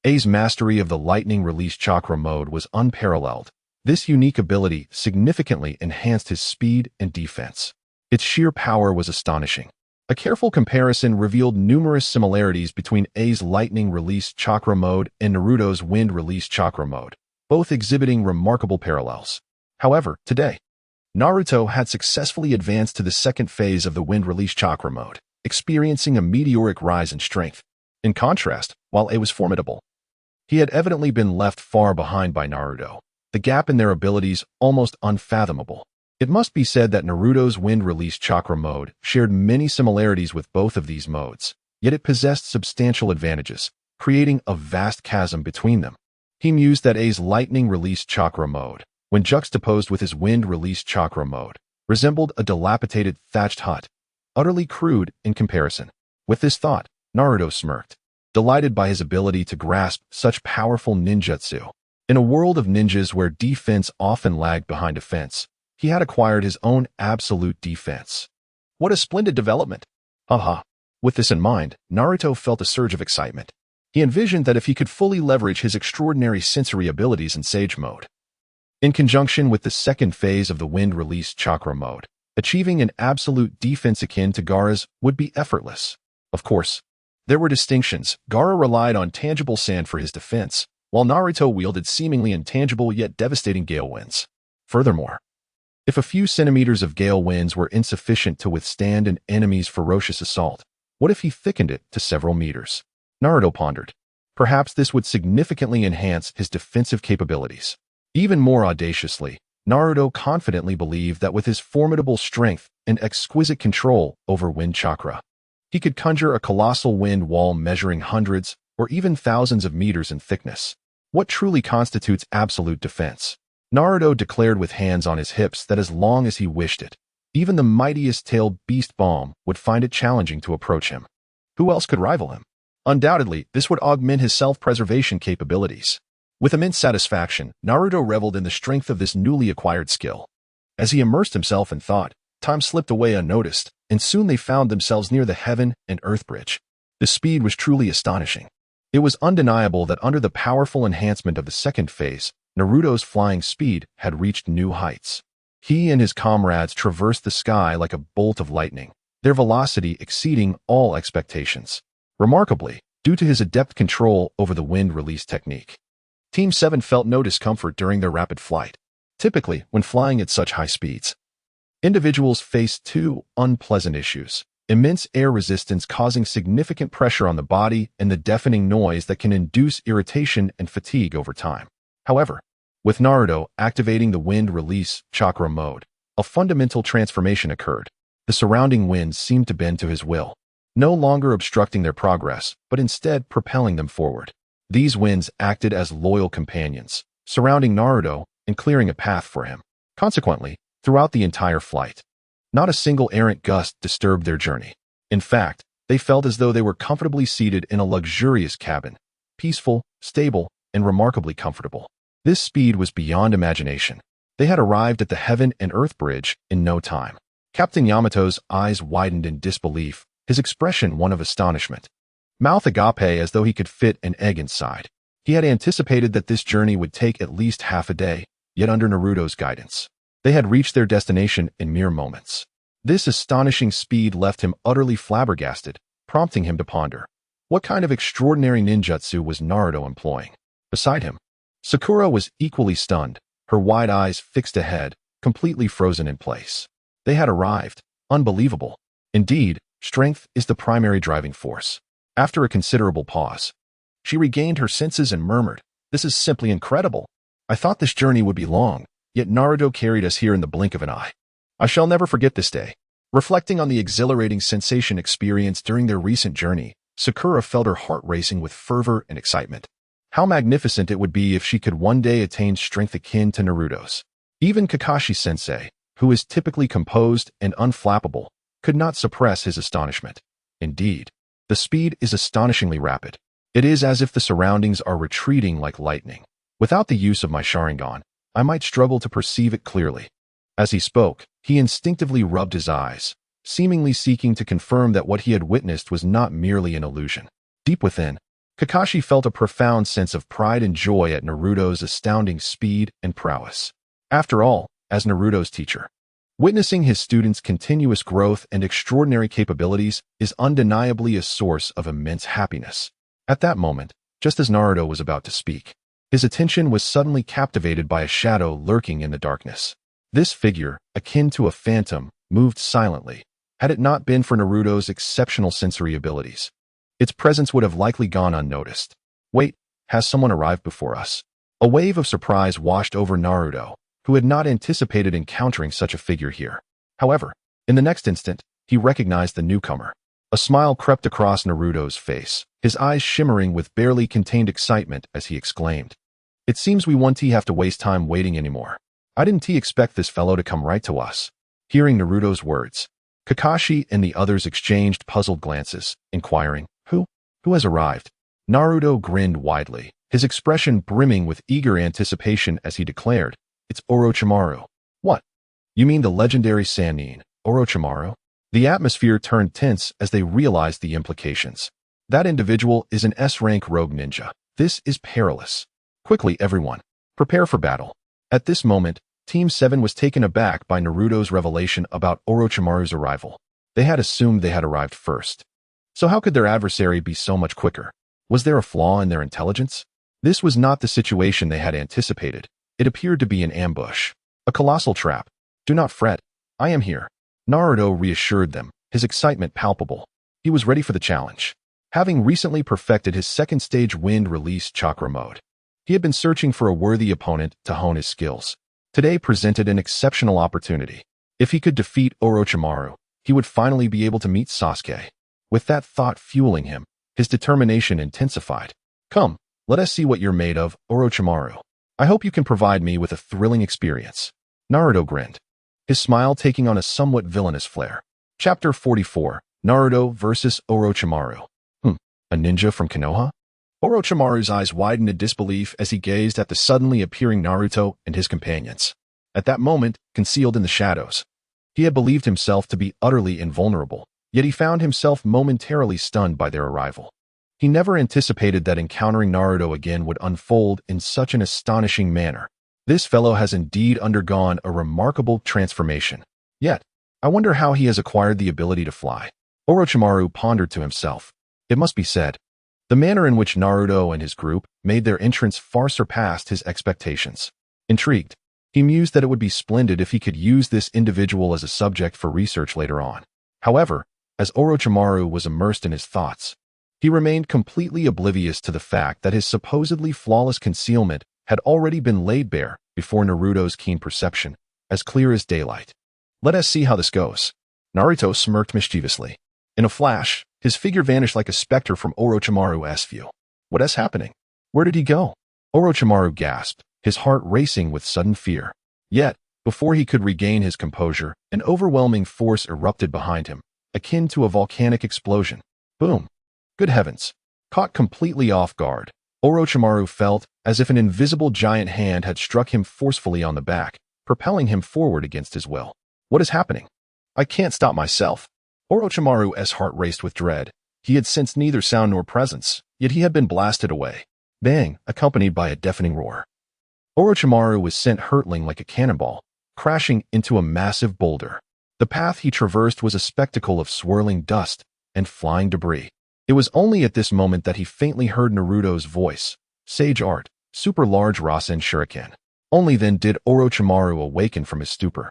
[SPEAKER 1] A's mastery of the Lightning Release Chakra mode was unparalleled. This unique ability significantly enhanced his speed and defense. Its sheer power was astonishing. A careful comparison revealed numerous similarities between A's Lightning Release Chakra mode and Naruto's Wind Release Chakra mode, both exhibiting remarkable parallels. However, today, Naruto had successfully advanced to the second phase of the Wind Release Chakra mode, experiencing a meteoric rise in strength. In contrast, while A was formidable, he had evidently been left far behind by Naruto, the gap in their abilities almost unfathomable. It must be said that Naruto's Wind Release Chakra mode shared many similarities with both of these modes, yet it possessed substantial advantages, creating a vast chasm between them. He mused that A's Lightning Release Chakra mode, when juxtaposed with his Wind Release Chakra mode, resembled a dilapidated thatched hut, utterly crude in comparison. With this thought, Naruto smirked, delighted by his ability to grasp such powerful ninjutsu. In a world of ninjas where defense often lagged behind offense, he had acquired his own absolute defense. What a splendid development! With this in mind, Naruto felt a surge of excitement. He envisioned that if he could fully leverage his extraordinary sensory abilities in Sage mode, in conjunction with the second phase of the Wind Release Chakra mode, achieving an absolute defense akin to Gaara's would be effortless. Of course, there were distinctions. Gaara relied on tangible sand for his defense, while Naruto wielded seemingly intangible yet devastating gale winds. Furthermore, if a few centimeters of gale winds were insufficient to withstand an enemy's ferocious assault, what if he thickened it to several meters? Naruto pondered. Perhaps this would significantly enhance his defensive capabilities. Even more audaciously, Naruto confidently believed that with his formidable strength and exquisite control over wind chakra, he could conjure a colossal wind wall measuring hundreds or even thousands of meters in thickness. What truly constitutes absolute defense? Naruto declared with hands on his hips that as long as he wished it, even the mightiest tailed beast bomb would find it challenging to approach him. Who else could rival him? Undoubtedly, this would augment his self-preservation capabilities. With immense satisfaction, Naruto reveled in the strength of this newly acquired skill. As he immersed himself in thought, time slipped away unnoticed, and soon they found themselves near the Heaven and Earth Bridge. The speed was truly astonishing. It was undeniable that under the powerful enhancement of the second phase, Naruto's flying speed had reached new heights. He and his comrades traversed the sky like a bolt of lightning, their velocity exceeding all expectations. Remarkably, due to his adept control over the wind release technique, Team 7 felt no discomfort during their rapid flight. Typically, when flying at such high speeds, individuals face two unpleasant issues: immense air resistance causing significant pressure on the body and the deafening noise that can induce irritation and fatigue over time. However, with Naruto activating the wind release chakra mode, a fundamental transformation occurred. The surrounding winds seemed to bend to his will, no longer obstructing their progress, but instead propelling them forward. These winds acted as loyal companions, surrounding Naruto and clearing a path for him. Consequently, throughout the entire flight, not a single errant gust disturbed their journey. In fact, they felt as though they were comfortably seated in a luxurious cabin, peaceful, stable, and remarkably comfortable. This speed was beyond imagination. They had arrived at the Heaven and Earth Bridge in no time. Captain Yamato's eyes widened in disbelief, his expression one of astonishment. Mouth agape as though he could fit an egg inside. He had anticipated that this journey would take at least half a day, yet under Naruto's guidance, they had reached their destination in mere moments. This astonishing speed left him utterly flabbergasted, prompting him to ponder. What kind of extraordinary ninjutsu was Naruto employing? Beside him, Sakura was equally stunned, her wide eyes fixed ahead, completely frozen in place. They had arrived. Unbelievable. Indeed, strength is the primary driving force. After a considerable pause, she regained her senses and murmured, "This is simply incredible. I thought this journey would be long, yet Naruto carried us here in the blink of an eye. I shall never forget this day." Reflecting on the exhilarating sensation experienced during their recent journey, Sakura felt her heart racing with fervor and excitement. How magnificent it would be if she could one day attain strength akin to Naruto's. Even Kakashi-sensei, who is typically composed and unflappable, could not suppress his astonishment. Indeed, the speed is astonishingly rapid. It is as if the surroundings are retreating like lightning. Without the use of my Sharingan, I might struggle to perceive it clearly. As he spoke, he instinctively rubbed his eyes, seemingly seeking to confirm that what he had witnessed was not merely an illusion. Deep within, Kakashi felt a profound sense of pride and joy at Naruto's astounding speed and prowess. After all, as Naruto's teacher, witnessing his students' continuous growth and extraordinary capabilities is undeniably a source of immense happiness. At that moment, just as Naruto was about to speak, his attention was suddenly captivated by a shadow lurking in the darkness. This figure, akin to a phantom, moved silently. Had it not been for Naruto's exceptional sensory abilities, its presence would have likely gone unnoticed. Wait, has someone arrived before us? A wave of surprise washed over Naruto, who had not anticipated encountering such a figure here. However, in the next instant, he recognized the newcomer. A smile crept across Naruto's face, his eyes shimmering with barely contained excitement as he exclaimed, "It seems we won't have to waste time waiting anymore. I didn't expect this fellow to come right to us." Hearing Naruto's words, Kakashi and the others exchanged puzzled glances, inquiring, Who has arrived? Naruto grinned widely, his expression brimming with eager anticipation as he declared, "It's Orochimaru." "What? You mean the legendary Sannin, Orochimaru?" The atmosphere turned tense as they realized the implications. That individual is an S-rank rogue ninja. This is perilous. Quickly, everyone, prepare for battle. At this moment, Team 7 was taken aback by Naruto's revelation about Orochimaru's arrival. They had assumed they had arrived first. So how could their adversary be so much quicker? Was there a flaw in their intelligence? This was not the situation they had anticipated. It appeared to be an ambush, a colossal trap. "Do not fret. I am here." Naruto reassured them, his excitement palpable. He was ready for the challenge. Having recently perfected his second stage wind release chakra mode, he had been searching for a worthy opponent to hone his skills. Today presented an exceptional opportunity. If he could defeat Orochimaru, he would finally be able to meet Sasuke. With that thought fueling him, his determination intensified. "Come, let us see what you're made of, Orochimaru. I hope you can provide me with a thrilling experience." Naruto grinned, his smile taking on a somewhat villainous flair. Chapter 44, Naruto vs. Orochimaru. A ninja from Konoha? Orochimaru's eyes widened in disbelief as he gazed at the suddenly appearing Naruto and his companions. At that moment, concealed in the shadows, he had believed himself to be utterly invulnerable. Yet he found himself momentarily stunned by their arrival. He never anticipated that encountering Naruto again would unfold in such an astonishing manner. This fellow has indeed undergone a remarkable transformation. Yet, I wonder how he has acquired the ability to fly. Orochimaru pondered to himself. It must be said, the manner in which Naruto and his group made their entrance far surpassed his expectations. Intrigued, he mused that it would be splendid if he could use this individual as a subject for research later on. However, as Orochimaru was immersed in his thoughts, he remained completely oblivious to the fact that his supposedly flawless concealment had already been laid bare before Naruto's keen perception, as clear as daylight. Let us see how this goes. Naruto smirked mischievously. In a flash, his figure vanished like a specter from Orochimaru's view. What is happening? Where did he go? Orochimaru gasped, his heart racing with sudden fear. Yet, before he could regain his composure, an overwhelming force erupted behind him, akin to a volcanic explosion. Boom! Good heavens! Caught completely off guard, Orochimaru felt as if an invisible giant hand had struck him forcefully on the back, propelling him forward against his will. What is happening? I can't stop myself. Orochimaru's heart raced with dread. He had sensed neither sound nor presence, yet he had been blasted away. Bang, accompanied by a deafening roar. Orochimaru was sent hurtling like a cannonball, crashing into a massive boulder. The path he traversed was a spectacle of swirling dust and flying debris. It was only at this moment that he faintly heard Naruto's voice. Sage art, super large Rasen Shuriken. Only then did Orochimaru awaken from his stupor,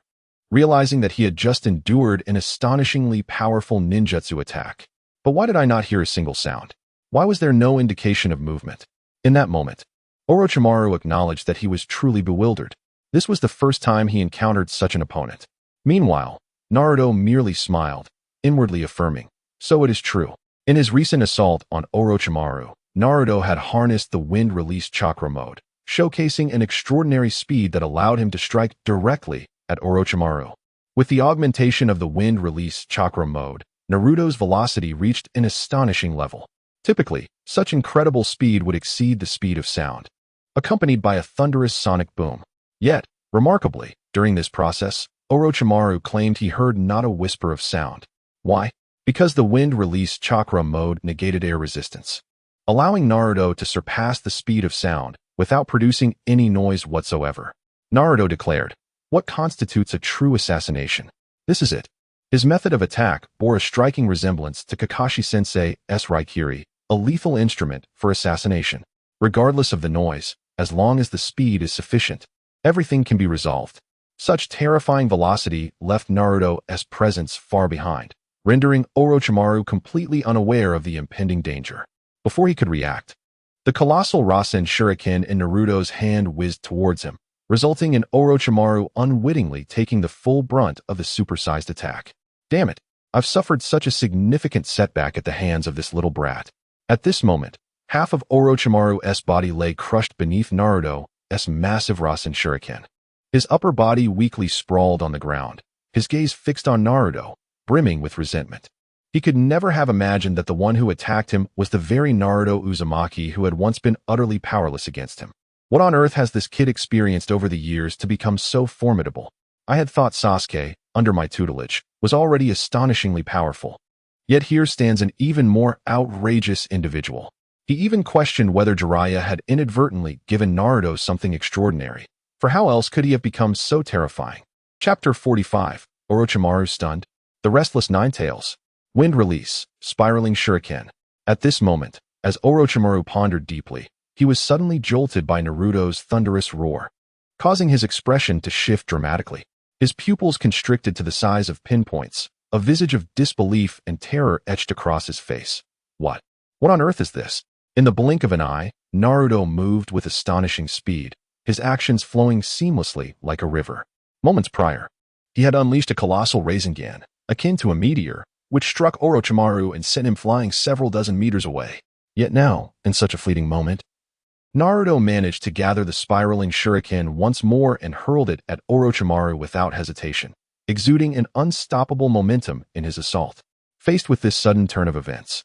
[SPEAKER 1] realizing that he had just endured an astonishingly powerful ninjutsu attack. But why did I not hear a single sound? Why was there no indication of movement? In that moment, Orochimaru acknowledged that he was truly bewildered. This was the first time he encountered such an opponent. Meanwhile, Naruto merely smiled, inwardly affirming, so it is true. In his recent assault on Orochimaru, Naruto had harnessed the wind-release chakra mode, showcasing an extraordinary speed that allowed him to strike directly at Orochimaru. With the augmentation of the wind-release chakra mode, Naruto's velocity reached an astonishing level. Typically, such incredible speed would exceed the speed of sound, accompanied by a thunderous sonic boom. Yet, remarkably, during this process, Orochimaru claimed he heard not a whisper of sound. Why? Because the wind-release chakra mode negated air resistance, allowing Naruto to surpass the speed of sound without producing any noise whatsoever. Naruto declared, "What constitutes a true assassination? This is it." His method of attack bore a striking resemblance to Kakashi-sensei's Raikiri, a lethal instrument for assassination. Regardless of the noise, as long as the speed is sufficient, everything can be resolved. Such terrifying velocity left Naruto's presence far behind, rendering Orochimaru completely unaware of the impending danger. Before he could react, the colossal Rasen Shuriken in Naruto's hand whizzed towards him, resulting in Orochimaru unwittingly taking the full brunt of the supersized attack. Damn it, I've suffered such a significant setback at the hands of this little brat. At this moment, half of Orochimaru's body lay crushed beneath Naruto's massive Rasen Shuriken. His upper body weakly sprawled on the ground, his gaze fixed on Naruto, brimming with resentment. He could never have imagined that the one who attacked him was the very Naruto Uzumaki who had once been utterly powerless against him. What on earth has this kid experienced over the years to become so formidable? I had thought Sasuke, under my tutelage, was already astonishingly powerful. Yet here stands an even more outrageous individual. He even questioned whether Jiraiya had inadvertently given Naruto something extraordinary. For how else could he have become so terrifying? Chapter 45, Orochimaru stunned. The Restless Nine Tails. Wind release, spiraling shuriken. At this moment, as Orochimaru pondered deeply, he was suddenly jolted by Naruto's thunderous roar, causing his expression to shift dramatically. His pupils constricted to the size of pinpoints, a visage of disbelief and terror etched across his face. What on earth is this? In the blink of an eye, Naruto moved with astonishing speed, his actions flowing seamlessly like a river. Moments prior, he had unleashed a colossal Rasengan, akin to a meteor, which struck Orochimaru and sent him flying several dozen meters away. Yet now, in such a fleeting moment, Naruto managed to gather the spiraling shuriken once more and hurled it at Orochimaru without hesitation, exuding an unstoppable momentum in his assault. Faced with this sudden turn of events,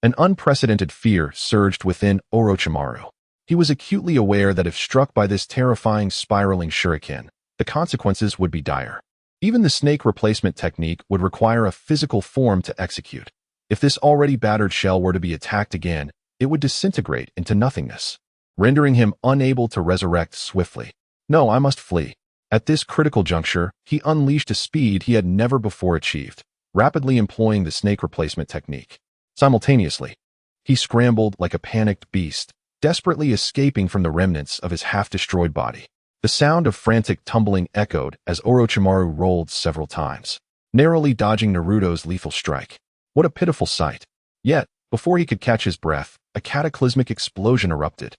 [SPEAKER 1] an unprecedented fear surged within Orochimaru. He was acutely aware that if struck by this terrifying spiraling shuriken, the consequences would be dire. Even the snake replacement technique would require a physical form to execute. If this already battered shell were to be attacked again, it would disintegrate into nothingness, rendering him unable to resurrect swiftly. No, I must flee. At this critical juncture, he unleashed a speed he had never before achieved, rapidly employing the snake replacement technique. Simultaneously, he scrambled like a panicked beast, desperately escaping from the remnants of his half-destroyed body. The sound of frantic tumbling echoed as Orochimaru rolled several times, narrowly dodging Naruto's lethal strike. What a pitiful sight. Yet, before he could catch his breath, a cataclysmic explosion erupted.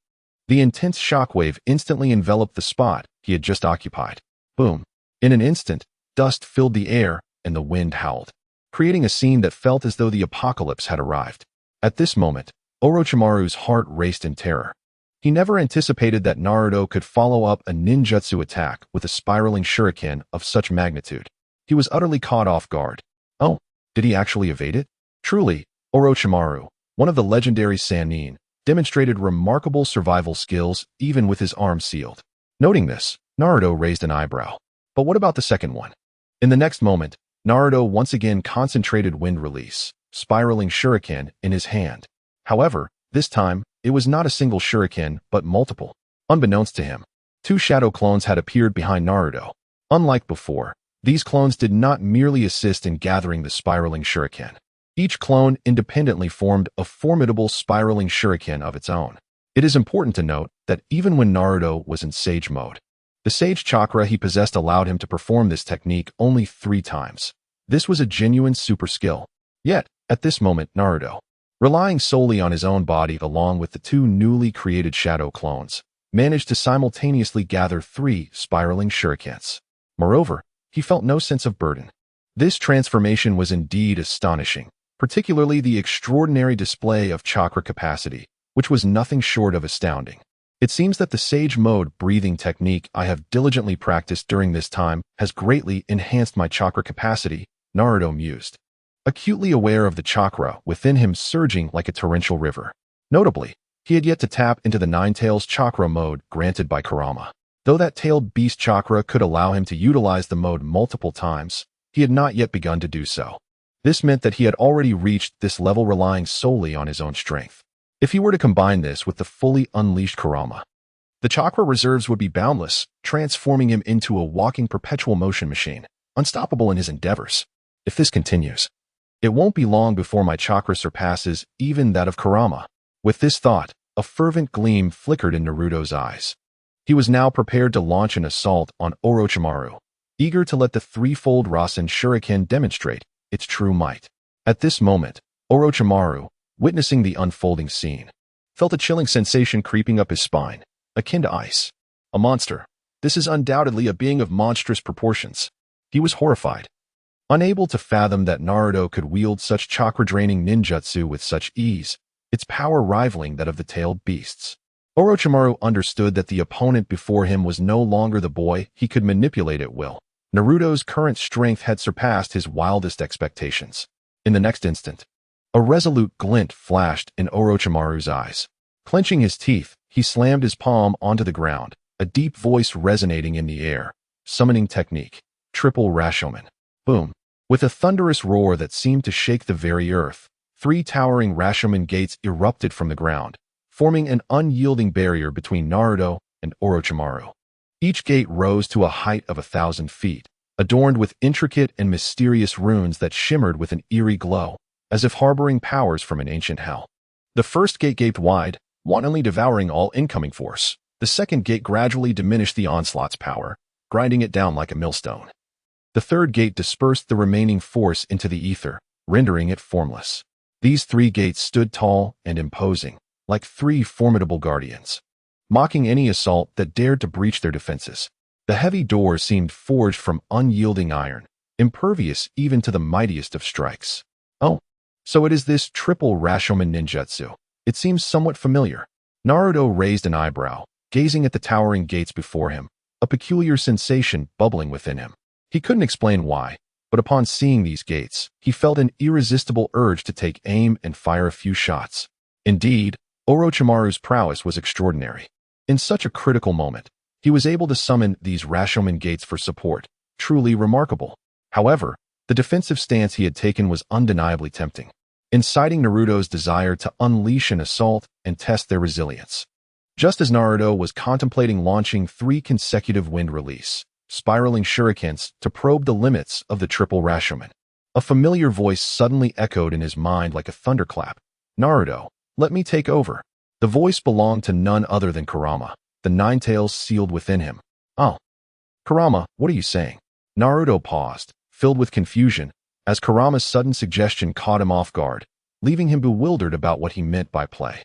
[SPEAKER 1] The intense shockwave instantly enveloped the spot he had just occupied. Boom. In an instant, dust filled the air and the wind howled, creating a scene that felt as though the apocalypse had arrived. At this moment, Orochimaru's heart raced in terror. He never anticipated that Naruto could follow up a ninjutsu attack with a spiraling shuriken of such magnitude. He was utterly caught off guard. Oh, did he actually evade it? Truly, Orochimaru, one of the legendary Sannin, demonstrated remarkable survival skills even with his arms sealed. Noting this, Naruto raised an eyebrow. But what about the second one? In the next moment, Naruto once again concentrated wind release, spiraling shuriken in his hand. However, this time, it was not a single shuriken, but multiple. Unbeknownst to him, 2 shadow clones had appeared behind Naruto. Unlike before, these clones did not merely assist in gathering the spiraling shuriken. Each clone independently formed a formidable spiraling shuriken of its own. It is important to note that even when Naruto was in Sage mode, the Sage chakra he possessed allowed him to perform this technique only 3 times. This was a genuine super skill. Yet, at this moment, Naruto, relying solely on his own body along with the 2 newly created shadow clones, managed to simultaneously gather 3 spiraling shurikens. Moreover, he felt no sense of burden. This transformation was indeed astonishing, particularly the extraordinary display of chakra capacity, which was nothing short of astounding. It seems that the Sage mode breathing technique I have diligently practiced during this time has greatly enhanced my chakra capacity, Naruto mused, acutely aware of the chakra within him surging like a torrential river. Notably, he had yet to tap into the Nine-Tails chakra mode granted by Kurama. Though that tailed beast chakra could allow him to utilize the mode multiple times, he had not yet begun to do so. This meant that he had already reached this level relying solely on his own strength. If he were to combine this with the fully unleashed Kurama, the chakra reserves would be boundless, transforming him into a walking perpetual motion machine, unstoppable in his endeavors. If this continues, it won't be long before my chakra surpasses even that of Kurama. With this thought, a fervent gleam flickered in Naruto's eyes. He was now prepared to launch an assault on Orochimaru, eager to let the threefold Rasen Shuriken demonstrate its true might. At this moment, Orochimaru, witnessing the unfolding scene, felt a chilling sensation creeping up his spine, akin to ice. A monster. This is undoubtedly a being of monstrous proportions. He was horrified, unable to fathom that Naruto could wield such chakra-draining ninjutsu with such ease, its power rivaling that of the tailed beasts. Orochimaru understood that the opponent before him was no longer the boy he could manipulate at will. Naruto's current strength had surpassed his wildest expectations. In the next instant, a resolute glint flashed in Orochimaru's eyes. Clenching his teeth, he slammed his palm onto the ground, a deep voice resonating in the air. Summoning technique. Triple Rashomon. Boom. With a thunderous roar that seemed to shake the very earth, 3 towering Rashomon gates erupted from the ground, forming an unyielding barrier between Naruto and Orochimaru. Each gate rose to a height of 1,000 feet, adorned with intricate and mysterious runes that shimmered with an eerie glow, as if harboring powers from an ancient hell. The first gate gaped wide, wantonly devouring all incoming force. The second gate gradually diminished the onslaught's power, grinding it down like a millstone. The third gate dispersed the remaining force into the ether, rendering it formless. These 3 gates stood tall and imposing, like 3 formidable guardians, mocking any assault that dared to breach their defenses. The heavy doors seemed forged from unyielding iron, impervious even to the mightiest of strikes. Oh, so it is this triple Rashomon ninjutsu. It seems somewhat familiar. Naruto raised an eyebrow, gazing at the towering gates before him, a peculiar sensation bubbling within him. He couldn't explain why, but upon seeing these gates, he felt an irresistible urge to take aim and fire a few shots. Indeed, Orochimaru's prowess was extraordinary. In such a critical moment, he was able to summon these Rashomon gates for support, truly remarkable. However, the defensive stance he had taken was undeniably tempting. inciting Naruto's desire to unleash an assault and test their resilience. Just as Naruto was contemplating launching 3 consecutive wind release, spiraling shurikens to probe the limits of the triple Rashomon, a familiar voice suddenly echoed in his mind like a thunderclap. Naruto, let me take over. The voice belonged to none other than Kurama, the nine tails sealed within him. Oh. Kurama, what are you saying? Naruto paused, filled with confusion, as Kurama's sudden suggestion caught him off guard, leaving him bewildered about what he meant by play.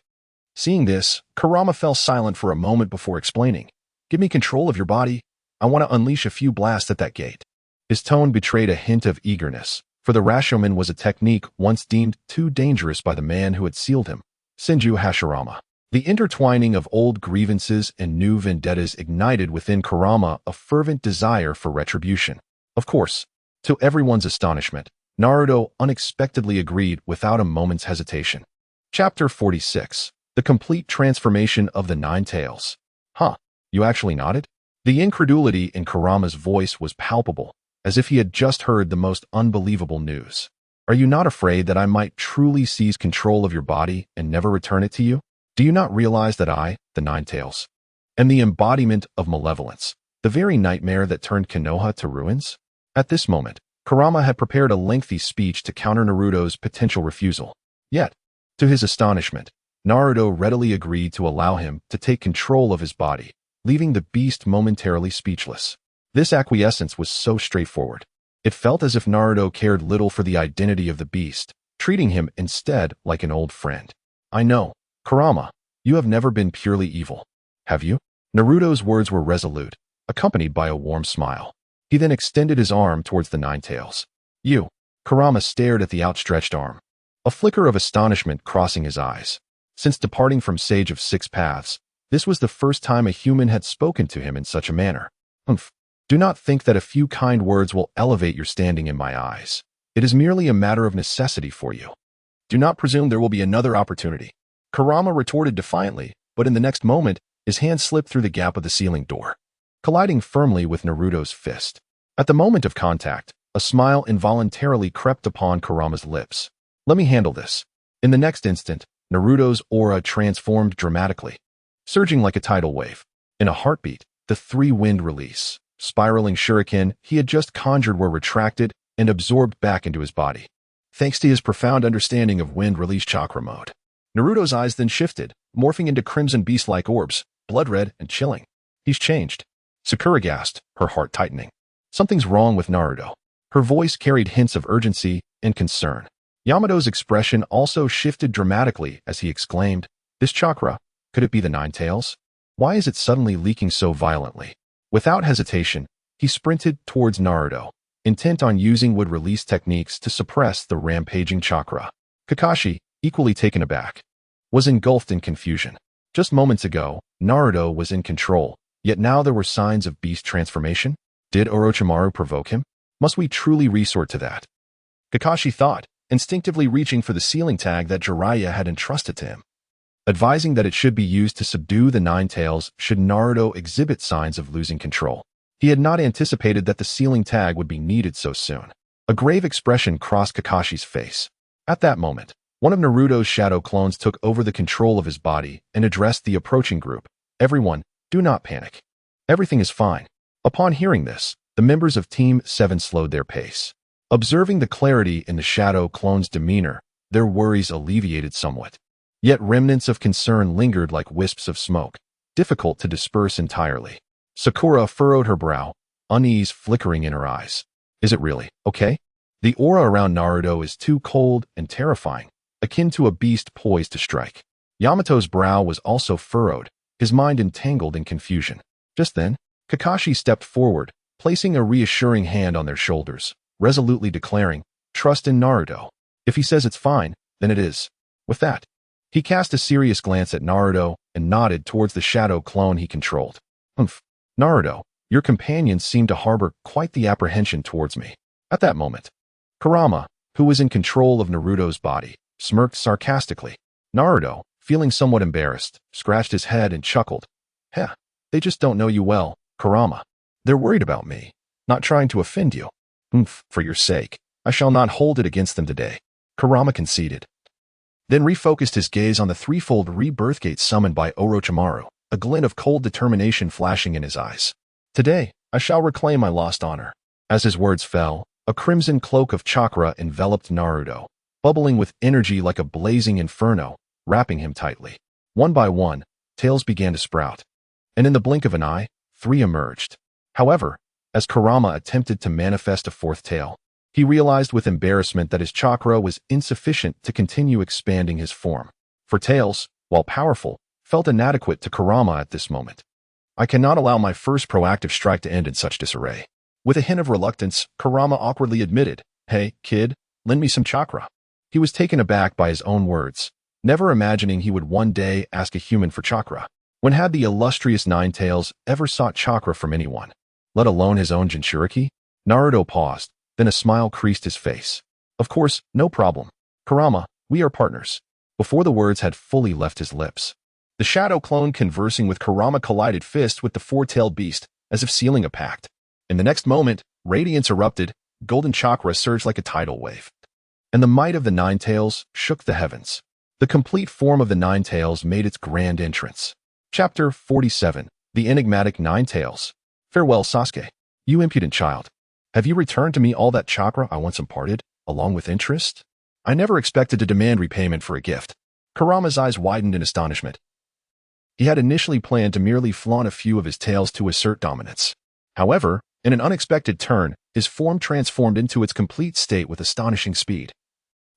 [SPEAKER 1] Seeing this, Kurama fell silent for a moment before explaining. Give me control of your body. I want to unleash a few blasts at that gate. His tone betrayed a hint of eagerness, for the Rashomon was a technique once deemed too dangerous by the man who had sealed him, Senju Hashirama. The intertwining of old grievances and new vendettas ignited within Kurama a fervent desire for retribution. Of course, to everyone's astonishment, Naruto unexpectedly agreed without a moment's hesitation. Chapter 46. The Complete Transformation of the Nine Tails. Huh, you actually nodded? The incredulity in Kurama's voice was palpable, as if he had just heard the most unbelievable news. Are you not afraid that I might truly seize control of your body and never return it to you? Do you not realize that I, the Nine Tails, am the embodiment of malevolence, the very nightmare that turned Konoha to ruins? At this moment, Kurama had prepared a lengthy speech to counter Naruto's potential refusal. Yet, to his astonishment, Naruto readily agreed to allow him to take control of his body, leaving the beast momentarily speechless. This acquiescence was so straightforward. It felt as if Naruto cared little for the identity of the beast, treating him instead like an old friend. I know, Kurama, you have never been purely evil, have you? Naruto's words were resolute, accompanied by a warm smile. He then extended his arm towards the Nine Tails. You. Kurama stared at the outstretched arm, a flicker of astonishment crossing his eyes. Since departing from Sage of Six Paths, this was the first time a human had spoken to him in such a manner. Humph. Do not think that a few kind words will elevate your standing in my eyes. It is merely a matter of necessity for you. Do not presume there will be another opportunity. Kurama retorted defiantly, but in the next moment, his hand slipped through the gap of the ceiling door, colliding firmly with Naruto's fist. At the moment of contact, a smile involuntarily crept upon Kurama's lips. Let me handle this. In the next instant, Naruto's aura transformed dramatically, surging like a tidal wave. In a heartbeat, the 3 wind release, spiraling shuriken he had just conjured were retracted and absorbed back into his body, thanks to his profound understanding of wind release chakra mode. Naruto's eyes then shifted, morphing into crimson beast-like orbs, blood-red and chilling. He's changed. Sakura gasped, her heart tightening. Something's wrong with Naruto. Her voice carried hints of urgency and concern. Yamato's expression also shifted dramatically as he exclaimed, This chakra, could it be the Nine Tails? Why is it suddenly leaking so violently? Without hesitation, he sprinted towards Naruto, intent on using would-release techniques to suppress the rampaging chakra. Kakashi, equally taken aback, was engulfed in confusion. Just moments ago, Naruto was in control, yet now there were signs of beast transformation? Did Orochimaru provoke him? Must we truly resort to that? Kakashi thought, instinctively reaching for the sealing tag that Jiraiya had entrusted to him, advising that it should be used to subdue the Nine Tails should Naruto exhibit signs of losing control. He had not anticipated that the sealing tag would be needed so soon. A grave expression crossed Kakashi's face. At that moment, one of Naruto's shadow clones took over the control of his body and addressed the approaching group. Everyone, do not panic. Everything is fine. Upon hearing this, the members of Team 7 slowed their pace. Observing the clarity in the shadow clone's demeanor, their worries alleviated somewhat. Yet remnants of concern lingered like wisps of smoke, difficult to disperse entirely. Sakura furrowed her brow, unease flickering in her eyes. Is it really okay? The aura around Naruto is too cold and terrifying, akin to a beast poised to strike. Yamato's brow was also furrowed, his mind entangled in confusion. Just then, Kakashi stepped forward, placing a reassuring hand on their shoulders, resolutely declaring, Trust in Naruto. If he says it's fine, then it is. With that, he cast a serious glance at Naruto and nodded towards the shadow clone he controlled. Humph. Naruto, your companions seem to harbor quite the apprehension towards me. At that moment, Kurama, who was in control of Naruto's body, smirked sarcastically. Naruto, feeling somewhat embarrassed, scratched his head and chuckled. Heh, they just don't know you well, Kurama. They're worried about me, not trying to offend you. For your sake, I shall not hold it against them today. Kurama conceded, then refocused his gaze on the threefold rebirth gate summoned by Orochimaru, a glint of cold determination flashing in his eyes. Today, I shall reclaim my lost honor. As his words fell, a crimson cloak of chakra enveloped Naruto, bubbling with energy like a blazing inferno, wrapping him tightly. One by one, tails began to sprout. And in the blink of an eye, 3 emerged. However, as Kurama attempted to manifest a 4th tail, he realized with embarrassment that his chakra was insufficient to continue expanding his form. For tails, while powerful, felt inadequate to Kurama at this moment. I cannot allow my first proactive strike to end in such disarray. With a hint of reluctance, Kurama awkwardly admitted, "Hey, kid, lend me some chakra." He was taken aback by his own words, never imagining he would one day ask a human for chakra. When had the illustrious Nine Tails ever sought chakra from anyone, let alone his own Jinchuriki? Naruto paused, then a smile creased his face. Of course, no problem. Kurama, we are partners. Before the words had fully left his lips, the shadow clone conversing with Kurama collided fists with the 4-tailed beast, as if sealing a pact. In the next moment, radiance erupted, golden chakra surged like a tidal wave. And the might of the Nine Tails shook the heavens. The complete form of the Nine Tails made its grand entrance. Chapter 47. The Enigmatic Nine Tails. Farewell, Sasuke. You impudent child. Have you returned to me all that chakra I once imparted, along with interest? I never expected to demand repayment for a gift. Kurama's eyes widened in astonishment. He had initially planned to merely flaunt a few of his tails to assert dominance. However, in an unexpected turn, his form transformed into its complete state with astonishing speed,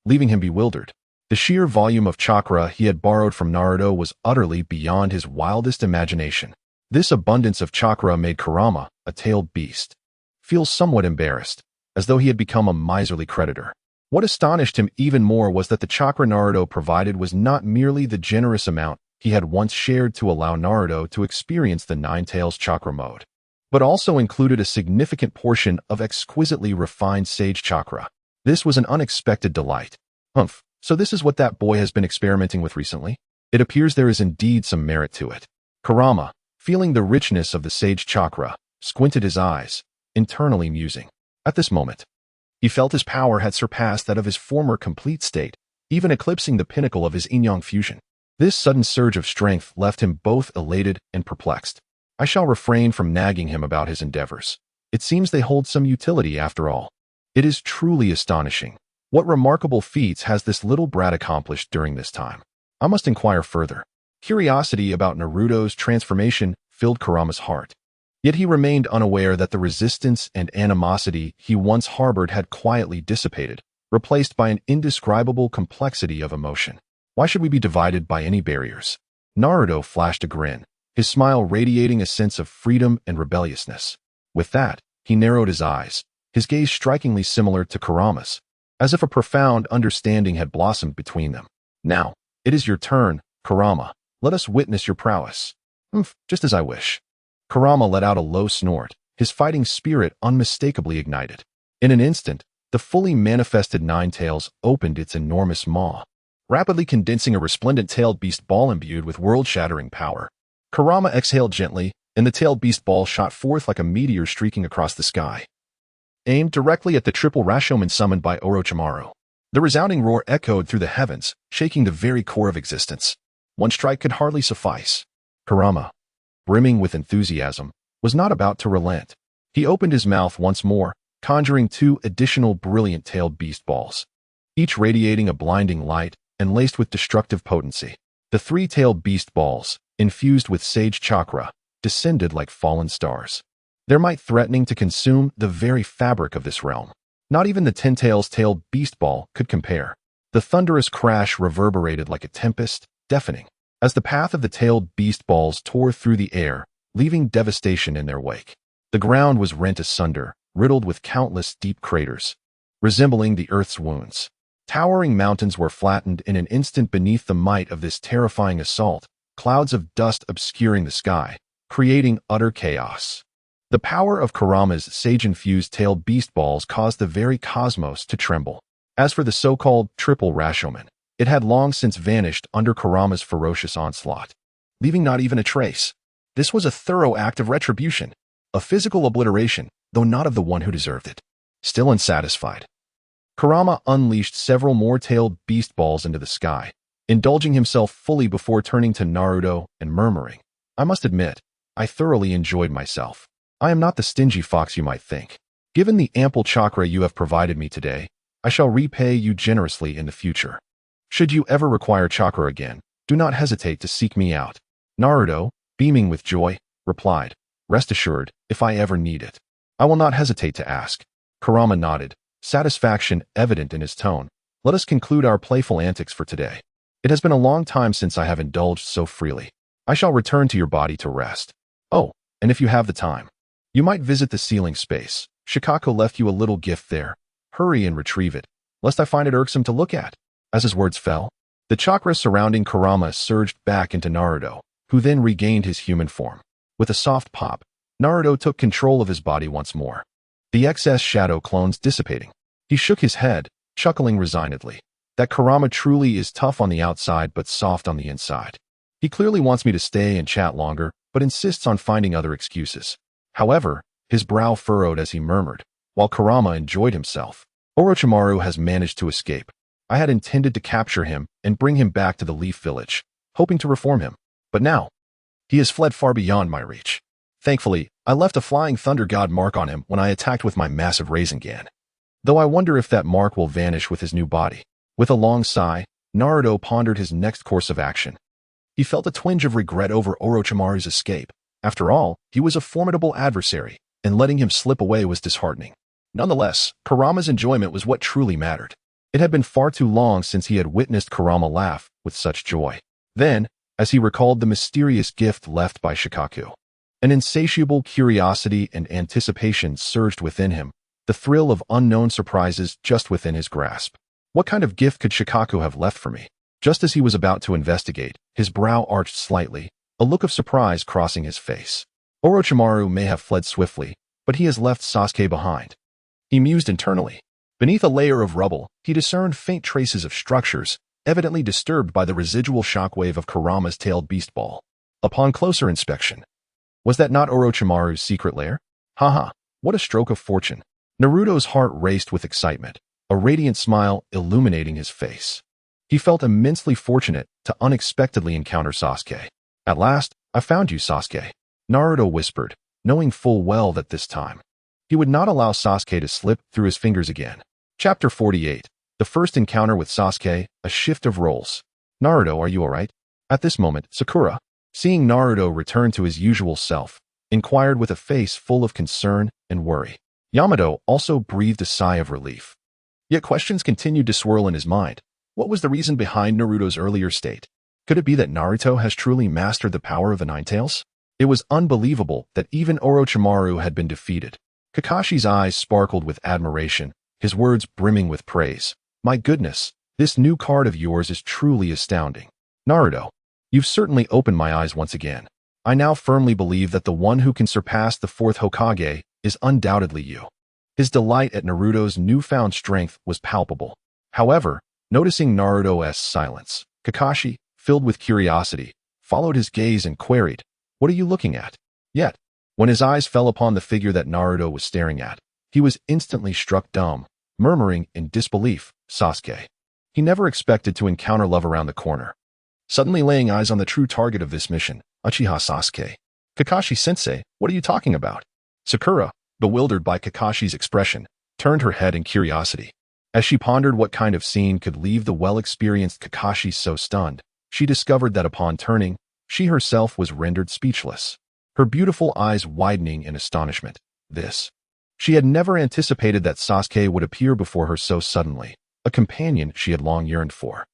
[SPEAKER 1] leaving him bewildered. The sheer volume of chakra he had borrowed from Naruto was utterly beyond his wildest imagination. This abundance of chakra made Kurama, a tailed beast, feel somewhat embarrassed, as though he had become a miserly creditor. What astonished him even more was that the chakra Naruto provided was not merely the generous amount he had once shared to allow Naruto to experience the Nine Tails chakra mode, but also included a significant portion of exquisitely refined sage chakra. This was an unexpected delight. Humph, so this is what that boy has been experimenting with recently? It appears there is indeed some merit to it. Kurama, feeling the richness of the sage chakra, squinted his eyes, internally musing. At this moment, he felt his power had surpassed that of his former complete state, even eclipsing the pinnacle of his yin-yang fusion. This sudden surge of strength left him both elated and perplexed. I shall refrain from nagging him about his endeavors. It seems they hold some utility after all. It is truly astonishing. What remarkable feats has this little brat accomplished during this time? I must inquire further. Curiosity about Naruto's transformation filled Kurama's heart. Yet he remained unaware that the resistance and animosity he once harbored had quietly dissipated, replaced by an indescribable complexity of emotion. Why should we be divided by any barriers? Naruto flashed a grin, his smile radiating a sense of freedom and rebelliousness. With that, he narrowed his eyes, his gaze strikingly similar to Kurama's, as if a profound understanding had blossomed between them. Now, it is your turn, Kurama. Let us witness your prowess. Just as I wish. Kurama let out a low snort, his fighting spirit unmistakably ignited. In an instant, the fully manifested Nine Tails opened its enormous maw, rapidly condensing a resplendent tailed beast ball imbued with world-shattering power. Kurama exhaled gently, and the tailed beast ball shot forth like a meteor streaking across the sky, aimed directly at the triple Rashomon summoned by Orochimaru. The resounding roar echoed through the heavens, shaking the very core of existence. One strike could hardly suffice. Kurama, brimming with enthusiasm, was not about to relent. He opened his mouth once more, conjuring 2 additional brilliant tailed beast balls, each radiating a blinding light and laced with destructive potency. The 3-tailed beast balls, infused with sage chakra, descended like fallen stars, their might threatening to consume the very fabric of this realm. Not even the 10-tails tailed beast ball could compare. The thunderous crash reverberated like a tempest, deafening, as the path of the tailed beast balls tore through the air, leaving devastation in their wake. The ground was rent asunder, riddled with countless deep craters, resembling the earth's wounds. Towering mountains were flattened in an instant beneath the might of this terrifying assault, clouds of dust obscuring the sky, creating utter chaos. The power of Kurama's sage-infused tailed beast balls caused the very cosmos to tremble. As for the so-called triple Rashomon, it had long since vanished under Kurama's ferocious onslaught, leaving not even a trace. This was a thorough act of retribution, a physical obliteration, though not of the one who deserved it. Still unsatisfied, Kurama unleashed several more tailed beast balls into the sky, indulging himself fully before turning to Naruto and murmuring, "I must admit, I thoroughly enjoyed myself. I am not the stingy fox you might think. Given the ample chakra you have provided me today, I shall repay you generously in the future. Should you ever require chakra again, do not hesitate to seek me out." Naruto, beaming with joy, replied, "Rest assured, if I ever need it, I will not hesitate to ask." Kurama nodded, satisfaction evident in his tone. "Let us conclude our playful antics for today. It has been a long time since I have indulged so freely. I shall return to your body to rest. Oh, and if you have the time, you might visit the ceiling space. Shikako left you a little gift there. Hurry and retrieve it, lest I find it irksome to look at." As his words fell, the chakra surrounding Kurama surged back into Naruto, who then regained his human form. With a soft pop, Naruto took control of his body once more, the excess shadow clones dissipating. He shook his head, chuckling resignedly. That Kurama truly is tough on the outside but soft on the inside. He clearly wants me to stay and chat longer, but insists on finding other excuses. However, his brow furrowed as he murmured, while Kurama enjoyed himself, "Orochimaru has managed to escape. I had intended to capture him and bring him back to the Leaf Village, hoping to reform him. But now, he has fled far beyond my reach. Thankfully, I left a flying thunder god mark on him when I attacked with my massive Rasengan. Though I wonder if that mark will vanish with his new body." With a long sigh, Naruto pondered his next course of action. He felt a twinge of regret over Orochimaru's escape. After all, he was a formidable adversary, and letting him slip away was disheartening. Nonetheless, Kurama's enjoyment was what truly mattered. It had been far too long since he had witnessed Kurama laugh with such joy. Then, as he recalled the mysterious gift left by Shikaku, an insatiable curiosity and anticipation surged within him, the thrill of unknown surprises just within his grasp. What kind of gift could Shikaku have left for me? Just as he was about to investigate, his brow arched slightly, a look of surprise crossing his face. Orochimaru may have fled swiftly, but he has left Sasuke behind. He mused internally. Beneath a layer of rubble, he discerned faint traces of structures, evidently disturbed by the residual shockwave of Kurama's tailed beast ball. Upon closer inspection, was that not Orochimaru's secret lair? Haha, what a stroke of fortune. Naruto's heart raced with excitement, a radiant smile illuminating his face. He felt immensely fortunate to unexpectedly encounter Sasuke. "At last, I found you, Sasuke," Naruto whispered, knowing full well that this time, he would not allow Sasuke to slip through his fingers again. Chapter 48. The first encounter with Sasuke, a shift of roles. "Naruto, are you alright?" At this moment, Sakura, seeing Naruto return to his usual self, inquired with a face full of concern and worry. Yamato also breathed a sigh of relief. Yet questions continued to swirl in his mind. What was the reason behind Naruto's earlier state? Could it be that Naruto has truly mastered the power of the Nine Tails? It was unbelievable that even Orochimaru had been defeated. Kakashi's eyes sparkled with admiration, his words brimming with praise. "My goodness, this new card of yours is truly astounding. Naruto, you've certainly opened my eyes once again. I now firmly believe that the one who can surpass the fourth Hokage is undoubtedly you." His delight at Naruto's newfound strength was palpable. However, noticing Naruto's silence, Kakashi, filled with curiosity, followed his gaze and queried, "What are you looking at?" Yet, when his eyes fell upon the figure that Naruto was staring at, he was instantly struck dumb, murmuring in disbelief, "Sasuke." He never expected to encounter love around the corner. Suddenly laying eyes on the true target of this mission, Uchiha Sasuke. "Kakashi-sensei, what are you talking about?" Sakura, bewildered by Kakashi's expression, turned her head in curiosity. As she pondered what kind of scene could leave the well-experienced Kakashi so stunned, she discovered that upon turning, she herself was rendered speechless, her beautiful eyes widening in astonishment. She had never anticipated that Sasuke would appear before her so suddenly, a companion she had long yearned for.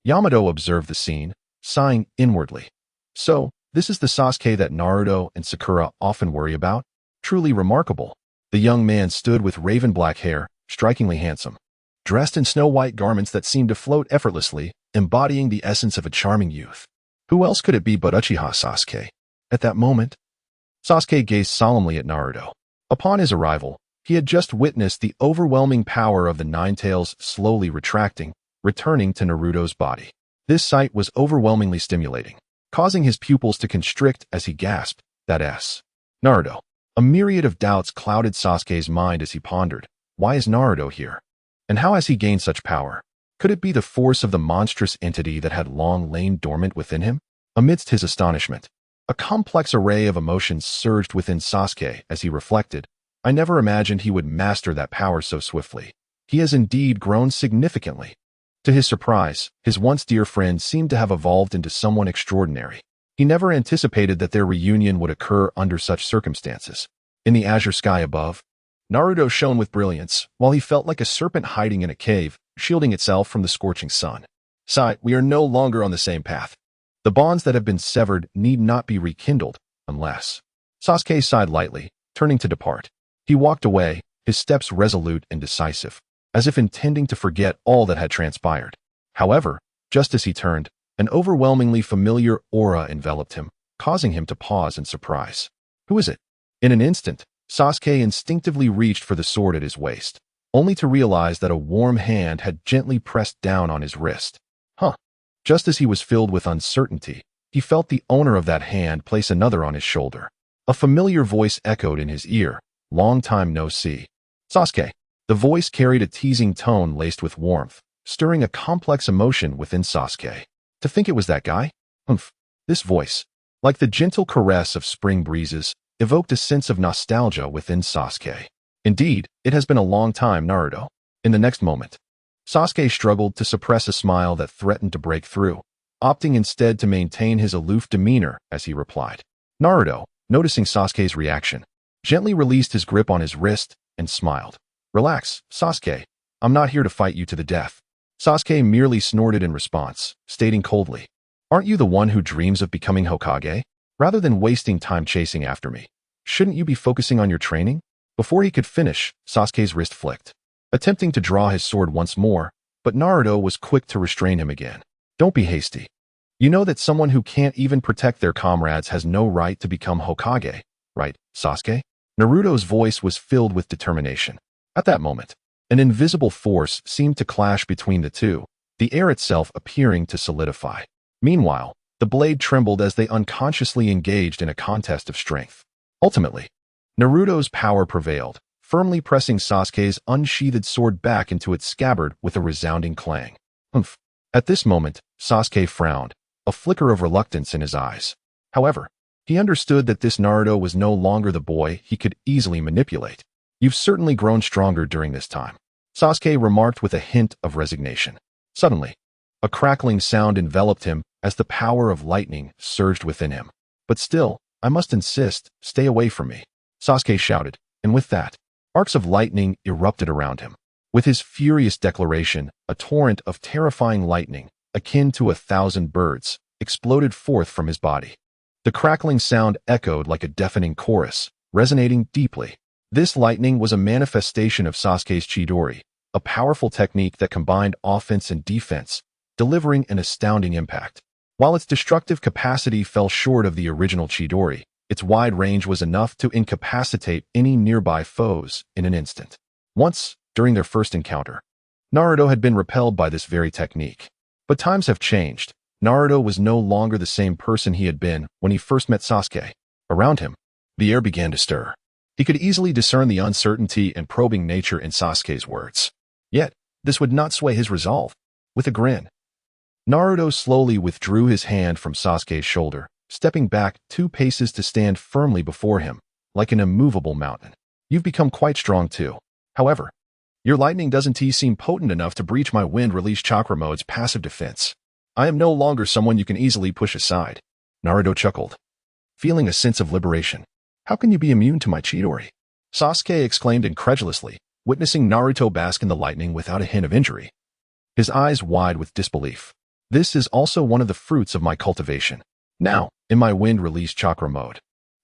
[SPEAKER 1] Yamato observed the scene, sighing inwardly. So, this is the Sasuke that Naruto and Sakura often worry about? Truly remarkable. The young man stood with raven-black hair, strikingly handsome, dressed in snow-white garments that seemed to float effortlessly, embodying the essence of a charming youth. Who else could it be but Uchiha Sasuke? At that moment, Sasuke gazed solemnly at Naruto. Upon his arrival, he had just witnessed the overwhelming power of the Nine Tails slowly retracting, returning to Naruto's body. This sight was overwhelmingly stimulating, causing his pupils to constrict as he gasped, "That S. Naruto." A myriad of doubts clouded Sasuke's mind as he pondered, why is Naruto here? And how has he gained such power? Could it be the force of the monstrous entity that had long lain dormant within him? Amidst his astonishment, a complex array of emotions surged within Sasuke as he reflected. I never imagined he would master that power so swiftly. He has indeed grown significantly. To his surprise, his once dear friend seemed to have evolved into someone extraordinary. He never anticipated that their reunion would occur under such circumstances. In the azure sky above, Naruto shone with brilliance, while he felt like a serpent hiding in a cave, shielding itself from the scorching sun. Sai, we are no longer on the same path. The bonds that have been severed need not be rekindled, unless... Sasuke sighed lightly, turning to depart. He walked away, his steps resolute and decisive, as if intending to forget all that had transpired. However, just as he turned, an overwhelmingly familiar aura enveloped him, causing him to pause in surprise. Who is it? In an instant, Sasuke instinctively reached for the sword at his waist, only to realize that a warm hand had gently pressed down on his wrist. Just as he was filled with uncertainty, he felt the owner of that hand place another on his shoulder. A familiar voice echoed in his ear. Long time no see. Sasuke. The voice carried a teasing tone laced with warmth, stirring a complex emotion within Sasuke. To think it was that guy? This voice, like the gentle caress of spring breezes, evoked a sense of nostalgia within Sasuke. Indeed, it has been a long time, Naruto. In the next moment, Sasuke struggled to suppress a smile that threatened to break through, opting instead to maintain his aloof demeanor as he replied. Naruto, noticing Sasuke's reaction, gently released his grip on his wrist and smiled. Relax, Sasuke. I'm not here to fight you to the death. Sasuke merely snorted in response, stating coldly, Aren't you the one who dreams of becoming Hokage? Rather than wasting time chasing after me, shouldn't you be focusing on your training? Before he could finish, Sasuke's wrist flicked, attempting to draw his sword once more, but Naruto was quick to restrain him again. Don't be hasty. You know that someone who can't even protect their comrades has no right to become Hokage, right, Sasuke? Naruto's voice was filled with determination. At that moment, an invisible force seemed to clash between the two, the air itself appearing to solidify. Meanwhile, the blade trembled as they unconsciously engaged in a contest of strength. Ultimately, Naruto's power prevailed, firmly pressing Sasuke's unsheathed sword back into its scabbard with a resounding clang. At this moment, Sasuke frowned, a flicker of reluctance in his eyes. However, he understood that this Naruto was no longer the boy he could easily manipulate. You've certainly grown stronger during this time, Sasuke remarked with a hint of resignation. Suddenly, a crackling sound enveloped him as the power of lightning surged within him. But still, I must insist, stay away from me, Sasuke shouted, and with that, arcs of lightning erupted around him. With his furious declaration, a torrent of terrifying lightning, akin to 1,000 birds, exploded forth from his body. The crackling sound echoed like a deafening chorus, resonating deeply. This lightning was a manifestation of Sasuke's Chidori, a powerful technique that combined offense and defense, delivering an astounding impact. While its destructive capacity fell short of the original Chidori, its wide range was enough to incapacitate any nearby foes in an instant. Once, during their first encounter, Naruto had been repelled by this very technique. But times have changed. Naruto was no longer the same person he had been when he first met Sasuke. Around him, the air began to stir. He could easily discern the uncertainty and probing nature in Sasuke's words. Yet, this would not sway his resolve. With a grin, Naruto slowly withdrew his hand from Sasuke's shoulder, stepping back 2 paces to stand firmly before him, like an immovable mountain. You've become quite strong too. However, your lightning doesn't seem potent enough to breach my wind-release chakra mode's passive defense. I am no longer someone you can easily push aside. Naruto chuckled, feeling a sense of liberation. How can you be immune to my Chidori? Sasuke exclaimed incredulously, witnessing Naruto bask in the lightning without a hint of injury. His eyes wide with disbelief. This is also one of the fruits of my cultivation. Now, in my wind-release chakra mode,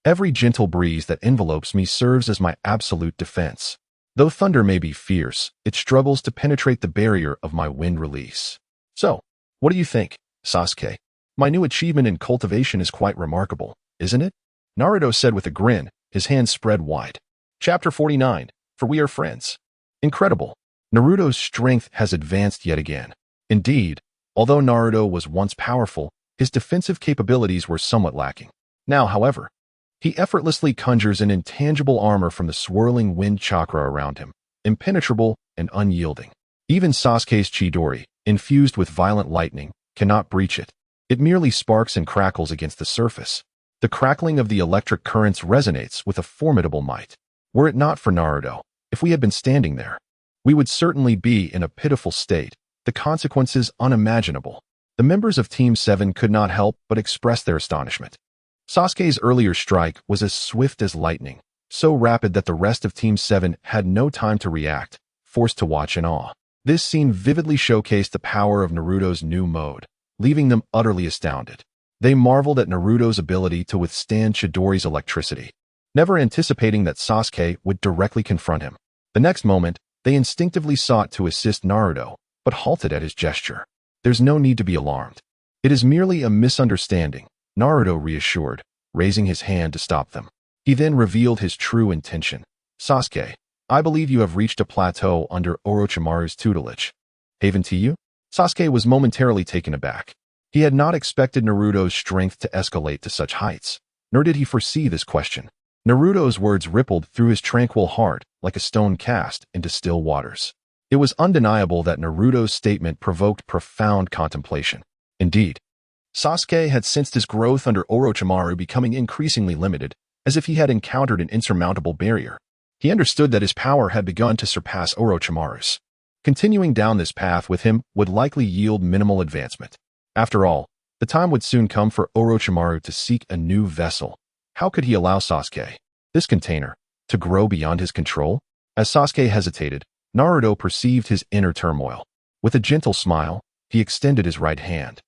[SPEAKER 1] every gentle breeze that envelopes me serves as my absolute defense. Though thunder may be fierce, it struggles to penetrate the barrier of my wind release. So, what do you think, Sasuke? My new achievement in cultivation is quite remarkable, isn't it? Naruto said with a grin, his hands spread wide. Chapter 49, For We Are Friends. Incredible. Naruto's strength has advanced yet again. Indeed, although Naruto was once powerful, his defensive capabilities were somewhat lacking. Now, however, he effortlessly conjures an intangible armor from the swirling wind chakra around him, impenetrable and unyielding. Even Sasuke's Chidori, infused with violent lightning, cannot breach it. It merely sparks and crackles against the surface. The crackling of the electric currents resonates with a formidable might. Were it not for Naruto, if we had been standing there, we would certainly be in a pitiful state, the consequences unimaginable. The members of Team 7 could not help but express their astonishment. Sasuke's earlier strike was as swift as lightning, so rapid that the rest of Team 7 had no time to react, forced to watch in awe. This scene vividly showcased the power of Naruto's new mode, leaving them utterly astounded. They marveled at Naruto's ability to withstand Chidori's electricity, never anticipating that Sasuke would directly confront him. The next moment, they instinctively sought to assist Naruto, but halted at his gesture. There's no need to be alarmed. It is merely a misunderstanding, Naruto reassured, raising his hand to stop them. He then revealed his true intention. Sasuke, I believe you have reached a plateau under Orochimaru's tutelage. Haven to you? Sasuke was momentarily taken aback. He had not expected Naruto's strength to escalate to such heights, nor did he foresee this question. Naruto's words rippled through his tranquil heart like a stone cast into still waters. It was undeniable that Naruto's statement provoked profound contemplation. Indeed, Sasuke had sensed his growth under Orochimaru becoming increasingly limited, as if he had encountered an insurmountable barrier. He understood that his power had begun to surpass Orochimaru's. Continuing down this path with him would likely yield minimal advancement. After all, the time would soon come for Orochimaru to seek a new vessel. How could he allow Sasuke, this container, to grow beyond his control? As Sasuke hesitated, Naruto perceived his inner turmoil. With a gentle smile, he extended his right hand,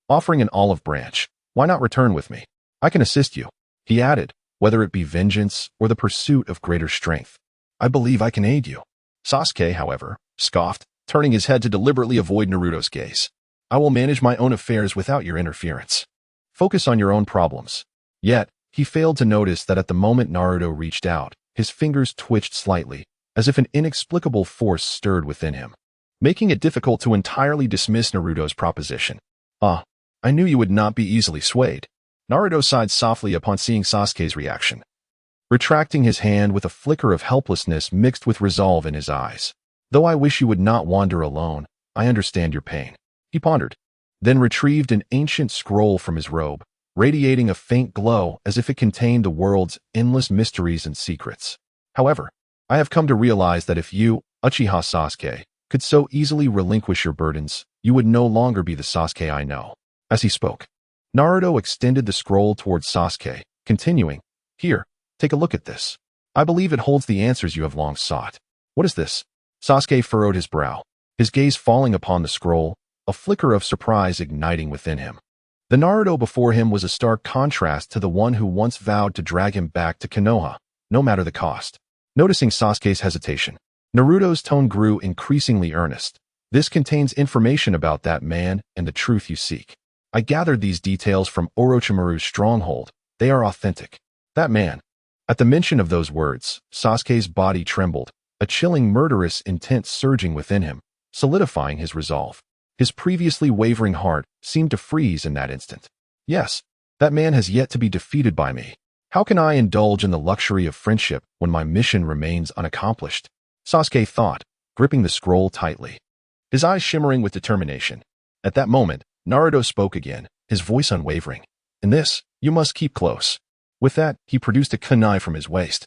[SPEAKER 1] offering an olive branch. Why not return with me? I can assist you, he added, whether it be vengeance or the pursuit of greater strength. I believe I can aid you. Sasuke, however, scoffed, turning his head to deliberately avoid Naruto's gaze. I will manage my own affairs without your interference. Focus on your own problems. Yet, he failed to notice that at the moment Naruto reached out, his fingers twitched slightly, as if an inexplicable force stirred within him, making it difficult to entirely dismiss Naruto's proposition. I knew you would not be easily swayed. Naruto sighed softly upon seeing Sasuke's reaction, retracting his hand with a flicker of helplessness mixed with resolve in his eyes. Though I wish you would not wander alone, I understand your pain. He pondered, then retrieved an ancient scroll from his robe, radiating a faint glow as if it contained the world's endless mysteries and secrets. However, I have come to realize that if you, Uchiha Sasuke, could so easily relinquish your burdens, you would no longer be the Sasuke I know. As he spoke, Naruto extended the scroll towards Sasuke, continuing, Here, take a look at this. I believe it holds the answers you have long sought. What is this? Sasuke furrowed his brow, his gaze falling upon the scroll, a flicker of surprise igniting within him. The Naruto before him was a stark contrast to the one who once vowed to drag him back to Konoha, no matter the cost. Noticing Sasuke's hesitation, Naruto's tone grew increasingly earnest. This contains information about that man and the truth you seek. I gathered these details from Orochimaru's stronghold. They are authentic. That man. At the mention of those words, Sasuke's body trembled, a chilling murderous intent surging within him, solidifying his resolve. His previously wavering heart seemed to freeze in that instant. Yes, that man has yet to be defeated by me. How can I indulge in the luxury of friendship when my mission remains unaccomplished? Sasuke thought, gripping the scroll tightly, his eyes shimmering with determination. At that moment, Naruto spoke again, his voice unwavering. In this, you must keep close. With that, he produced a kunai from his waist,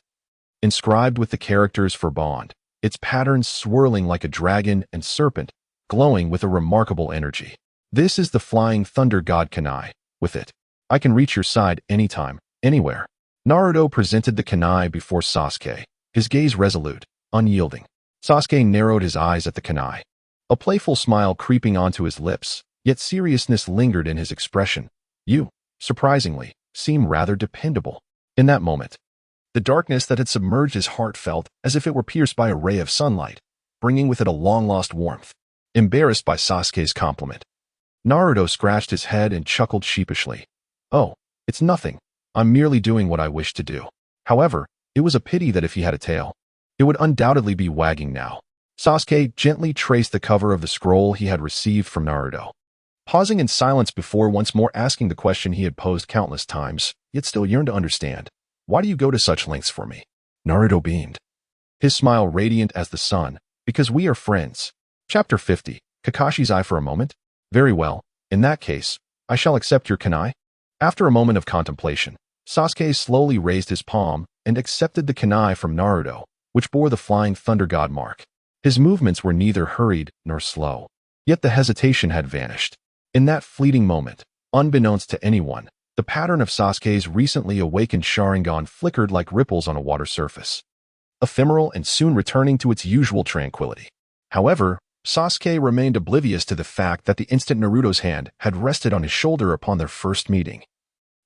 [SPEAKER 1] inscribed with the characters for bond, its patterns swirling like a dragon and serpent, glowing with a remarkable energy. This is the Flying Thunder God kunai. With it, I can reach your side anytime, anywhere. Naruto presented the kunai before Sasuke, his gaze resolute, unyielding. Sasuke narrowed his eyes at the kunai, a playful smile creeping onto his lips, yet seriousness lingered in his expression. You, surprisingly, seem rather dependable. In that moment, the darkness that had submerged his heart felt as if it were pierced by a ray of sunlight, bringing with it a long-lost warmth. Embarrassed by Sasuke's compliment, Naruto scratched his head and chuckled sheepishly. Oh, it's nothing. I'm merely doing what I wish to do. However, it was a pity that if he had a tail, it would undoubtedly be wagging now. Sasuke gently traced the cover of the scroll he had received from Naruto, pausing in silence before once more asking the question he had posed countless times, yet still yearned to understand. Why do you go to such lengths for me? Naruto beamed, his smile radiant as the sun. Because we are friends. Chapter 50. Kakashi's eye for a moment. Very well. In that case, I shall accept your kunai. After a moment of contemplation, Sasuke slowly raised his palm and accepted the kunai from Naruto, which bore the flying thunder god mark. His movements were neither hurried nor slow, yet the hesitation had vanished. In that fleeting moment, unbeknownst to anyone, the pattern of Sasuke's recently awakened Sharingan flickered like ripples on a water surface, ephemeral and soon returning to its usual tranquility. However, Sasuke remained oblivious to the fact that the instant Naruto's hand had rested on his shoulder upon their first meeting.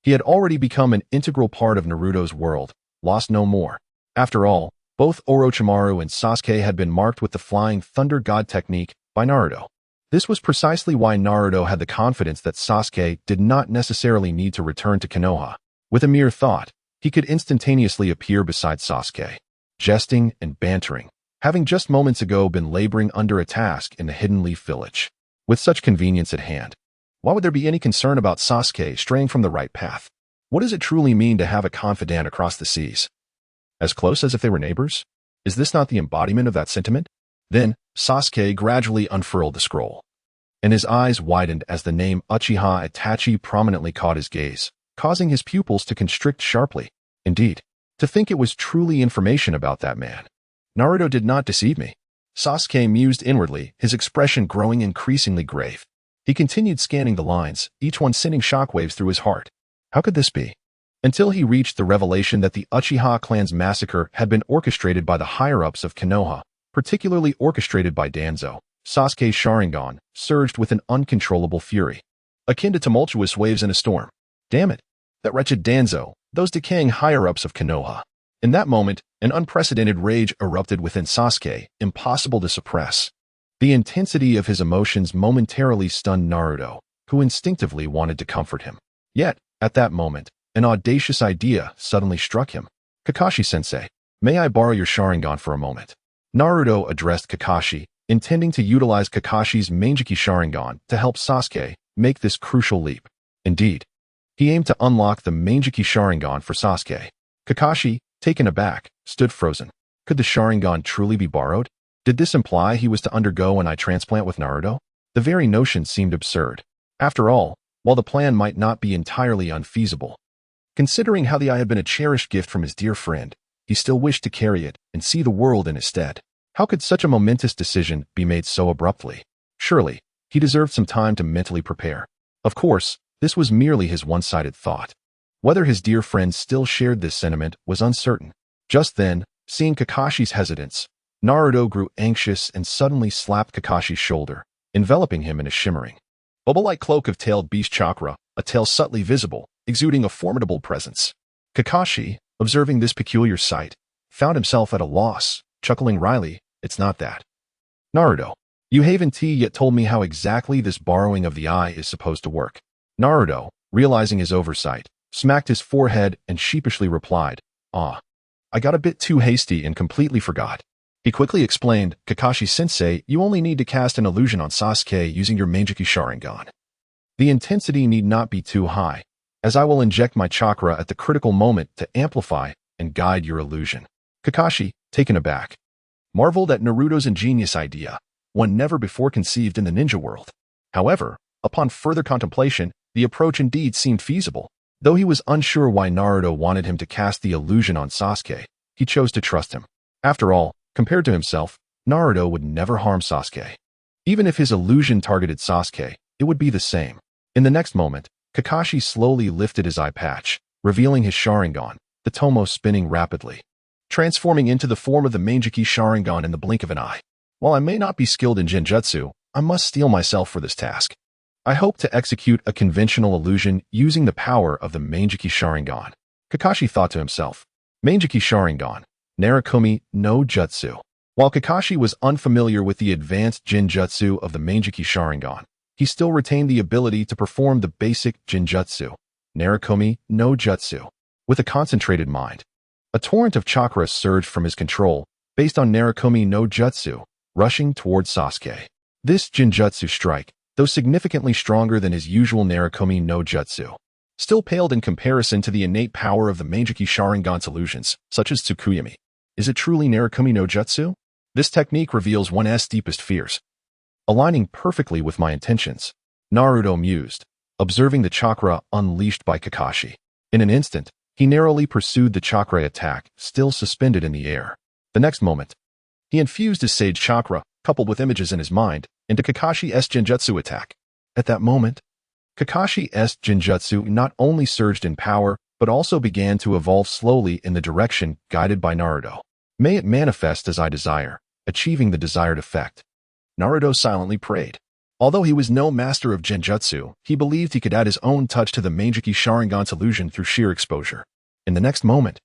[SPEAKER 1] He had already become an integral part of Naruto's world, lost no more. After all, both Orochimaru and Sasuke had been marked with the flying thunder god technique by Naruto. This was precisely why Naruto had the confidence that Sasuke did not necessarily need to return to Konoha. With a mere thought, he could instantaneously appear beside Sasuke, jesting and bantering, having just moments ago been laboring under a task in the Hidden Leaf Village. With such convenience at hand, why would there be any concern about Sasuke straying from the right path? What does it truly mean to have a confidant across the seas? As close as if they were neighbors? Is this not the embodiment of that sentiment? Then, Sasuke gradually unfurled the scroll, and his eyes widened as the name Uchiha Itachi prominently caught his gaze, causing his pupils to constrict sharply. Indeed, to think it was truly information about that man. Naruto did not deceive me. Sasuke mused inwardly, his expression growing increasingly grave. He continued scanning the lines, each one sending shockwaves through his heart. How could this be? Until he reached the revelation that the Uchiha clan's massacre had been orchestrated by the higher-ups of Konoha, particularly orchestrated by Danzo. Sasuke's Sharingan surged with an uncontrollable fury, akin to tumultuous waves in a storm. Damn it! That wretched Danzo, those decaying higher-ups of Konoha. In that moment, an unprecedented rage erupted within Sasuke, impossible to suppress. The intensity of his emotions momentarily stunned Naruto, who instinctively wanted to comfort him. Yet, at that moment, an audacious idea suddenly struck him. Kakashi-sensei, may I borrow your Sharingan for a moment? Naruto addressed Kakashi, intending to utilize Kakashi's Mangekyou Sharingan to help Sasuke make this crucial leap. Indeed, he aimed to unlock the Mangekyou Sharingan for Sasuke. Kakashi, taken aback, stood frozen. Could the Sharingan truly be borrowed? Did this imply he was to undergo an eye transplant with Naruto? The very notion seemed absurd. After all, while the plan might not be entirely unfeasible, considering how the eye had been a cherished gift from his dear friend, he still wished to carry it and see the world in its stead. How could such a momentous decision be made so abruptly? Surely, he deserved some time to mentally prepare. Of course, this was merely his one-sided thought. Whether his dear friend still shared this sentiment was uncertain. Just then, seeing Kakashi's hesitance, Naruto grew anxious and suddenly slapped Kakashi's shoulder, enveloping him in a shimmering, bubble-like cloak of tailed beast chakra, a tail subtly visible, exuding a formidable presence. Kakashi, observing this peculiar sight, found himself at a loss, chuckling wryly, "It's not that. Naruto, you haven't yet told me how exactly this borrowing of the eye is supposed to work." Naruto, realizing his oversight, smacked his forehead and sheepishly replied, I got a bit too hasty and completely forgot." He quickly explained, "Kakashi-sensei, you only need to cast an illusion on Sasuke using your Mangekyou Sharingan. The intensity need not be too high, as I will inject my chakra at the critical moment to amplify and guide your illusion." Kakashi, taken aback, marveled at Naruto's ingenious idea, one never before conceived in the ninja world. However, upon further contemplation, the approach indeed seemed feasible. Though he was unsure why Naruto wanted him to cast the illusion on Sasuke, he chose to trust him. After all, compared to himself, Naruto would never harm Sasuke. Even if his illusion targeted Sasuke, it would be the same. In the next moment, Kakashi slowly lifted his eye patch, revealing his Sharingan, the tomo spinning rapidly, transforming into the form of the Mangekyou Sharingan in the blink of an eye. While I may not be skilled in Genjutsu, I must steel myself for this task. I hope to execute a conventional illusion using the power of the Mangekyou Sharingan. Kakashi thought to himself. Mangekyou Sharingan, Narukami no Jutsu. While Kakashi was unfamiliar with the advanced Genjutsu of the Mangekyou Sharingan, he still retained the ability to perform the basic Genjutsu, Narukami no Jutsu, with a concentrated mind. A torrent of chakra surged from his control, based on Narukami no Jutsu, rushing towards Sasuke. This Genjutsu strike, though significantly stronger than his usual Narukami no Jutsu, still paled in comparison to the innate power of the Mangekyou Sharingan's illusions, such as Tsukuyomi. Is it truly Narukami no Jutsu? This technique reveals one's deepest fears. aligning perfectly with my intentions. Naruto mused, observing the chakra unleashed by Kakashi. In an instant, he narrowly pursued the chakra attack, still suspended in the air. The next moment, he infused his sage chakra, coupled with images in his mind, into Kakashi's genjutsu attack. At that moment, Kakashi's genjutsu not only surged in power, but also began to evolve slowly in the direction guided by Naruto. May it manifest as I desire, achieving the desired effect. Naruto silently prayed. Although he was no master of genjutsu, he believed he could add his own touch to the Manjiki Sharingan's illusion through sheer exposure. In the next moment,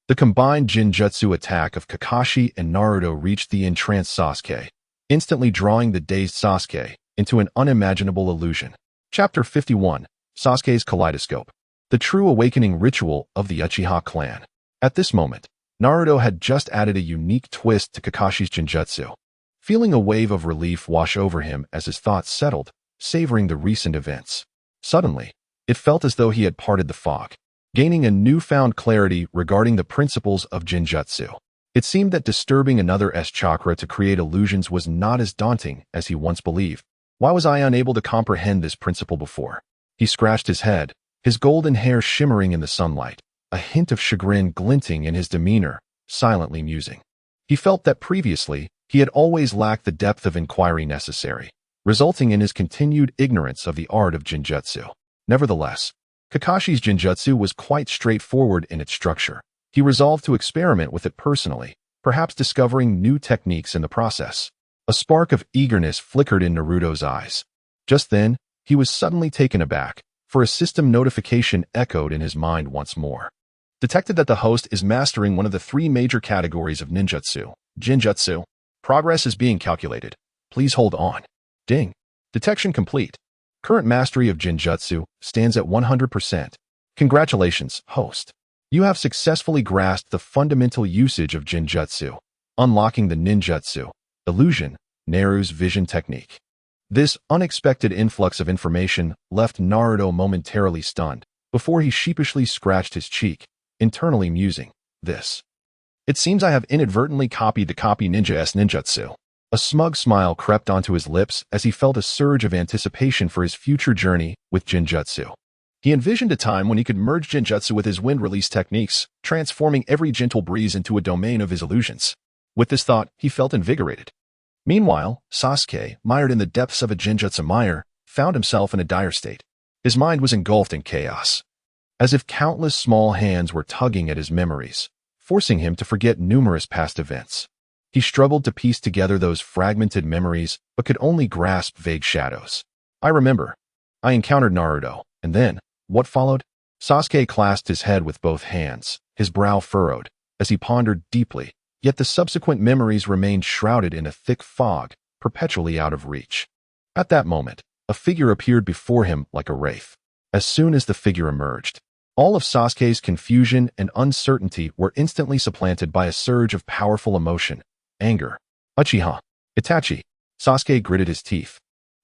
[SPEAKER 1] the combined genjutsu attack of Kakashi and Naruto reached the entranced Sasuke, instantly drawing the dazed Sasuke into an unimaginable illusion. Chapter 51, Sasuke's Kaleidoscope. The true awakening ritual of the Uchiha clan. At this moment, Naruto had just added a unique twist to Kakashi's genjutsu. Feeling a wave of relief wash over him as his thoughts settled, savoring the recent events. Suddenly, it felt as though he had parted the fog, gaining a newfound clarity regarding the principles of genjutsu. It seemed that disturbing another chakra to create illusions was not as daunting as he once believed. Why was I unable to comprehend this principle before? He scratched his head, his golden hair shimmering in the sunlight, a hint of chagrin glinting in his demeanor, silently musing. He felt that previously, he had always lacked the depth of inquiry necessary, resulting in his continued ignorance of the art of genjutsu. Nevertheless, Kakashi's genjutsu was quite straightforward in its structure. He resolved to experiment with it personally, perhaps discovering new techniques in the process. A spark of eagerness flickered in Naruto's eyes. Just then, he was suddenly taken aback, for a system notification echoed in his mind once more. Detected that the host is mastering one of the three major categories of ninjutsu, genjutsu. Progress is being calculated. Please hold on. Ding. Detection complete. Current mastery of genjutsu stands at 100%. Congratulations, host. You have successfully grasped the fundamental usage of genjutsu, unlocking the ninjutsu, illusion, Naru's vision technique. This unexpected influx of information left Naruto momentarily stunned, before he sheepishly scratched his cheek, internally musing, this. It seems I have inadvertently copied the copy ninja's ninjutsu. A smug smile crept onto his lips as he felt a surge of anticipation for his future journey with genjutsu. He envisioned a time when he could merge genjutsu with his wind release techniques, transforming every gentle breeze into a domain of his illusions. With this thought, he felt invigorated. Meanwhile, Sasuke, mired in the depths of a genjutsu mire, found himself in a dire state. His mind was engulfed in chaos, as if countless small hands were tugging at his memories, forcing him to forget numerous past events. He struggled to piece together those fragmented memories, but could only grasp vague shadows. I remember. I encountered Naruto, and then, what followed? Sasuke clasped his head with both hands, his brow furrowed, as he pondered deeply, yet the subsequent memories remained shrouded in a thick fog, perpetually out of reach. At that moment, a figure appeared before him like a wraith. As soon as the figure emerged, all of Sasuke's confusion and uncertainty were instantly supplanted by a surge of powerful emotion, anger. Uchiha. Itachi. Sasuke gritted his teeth,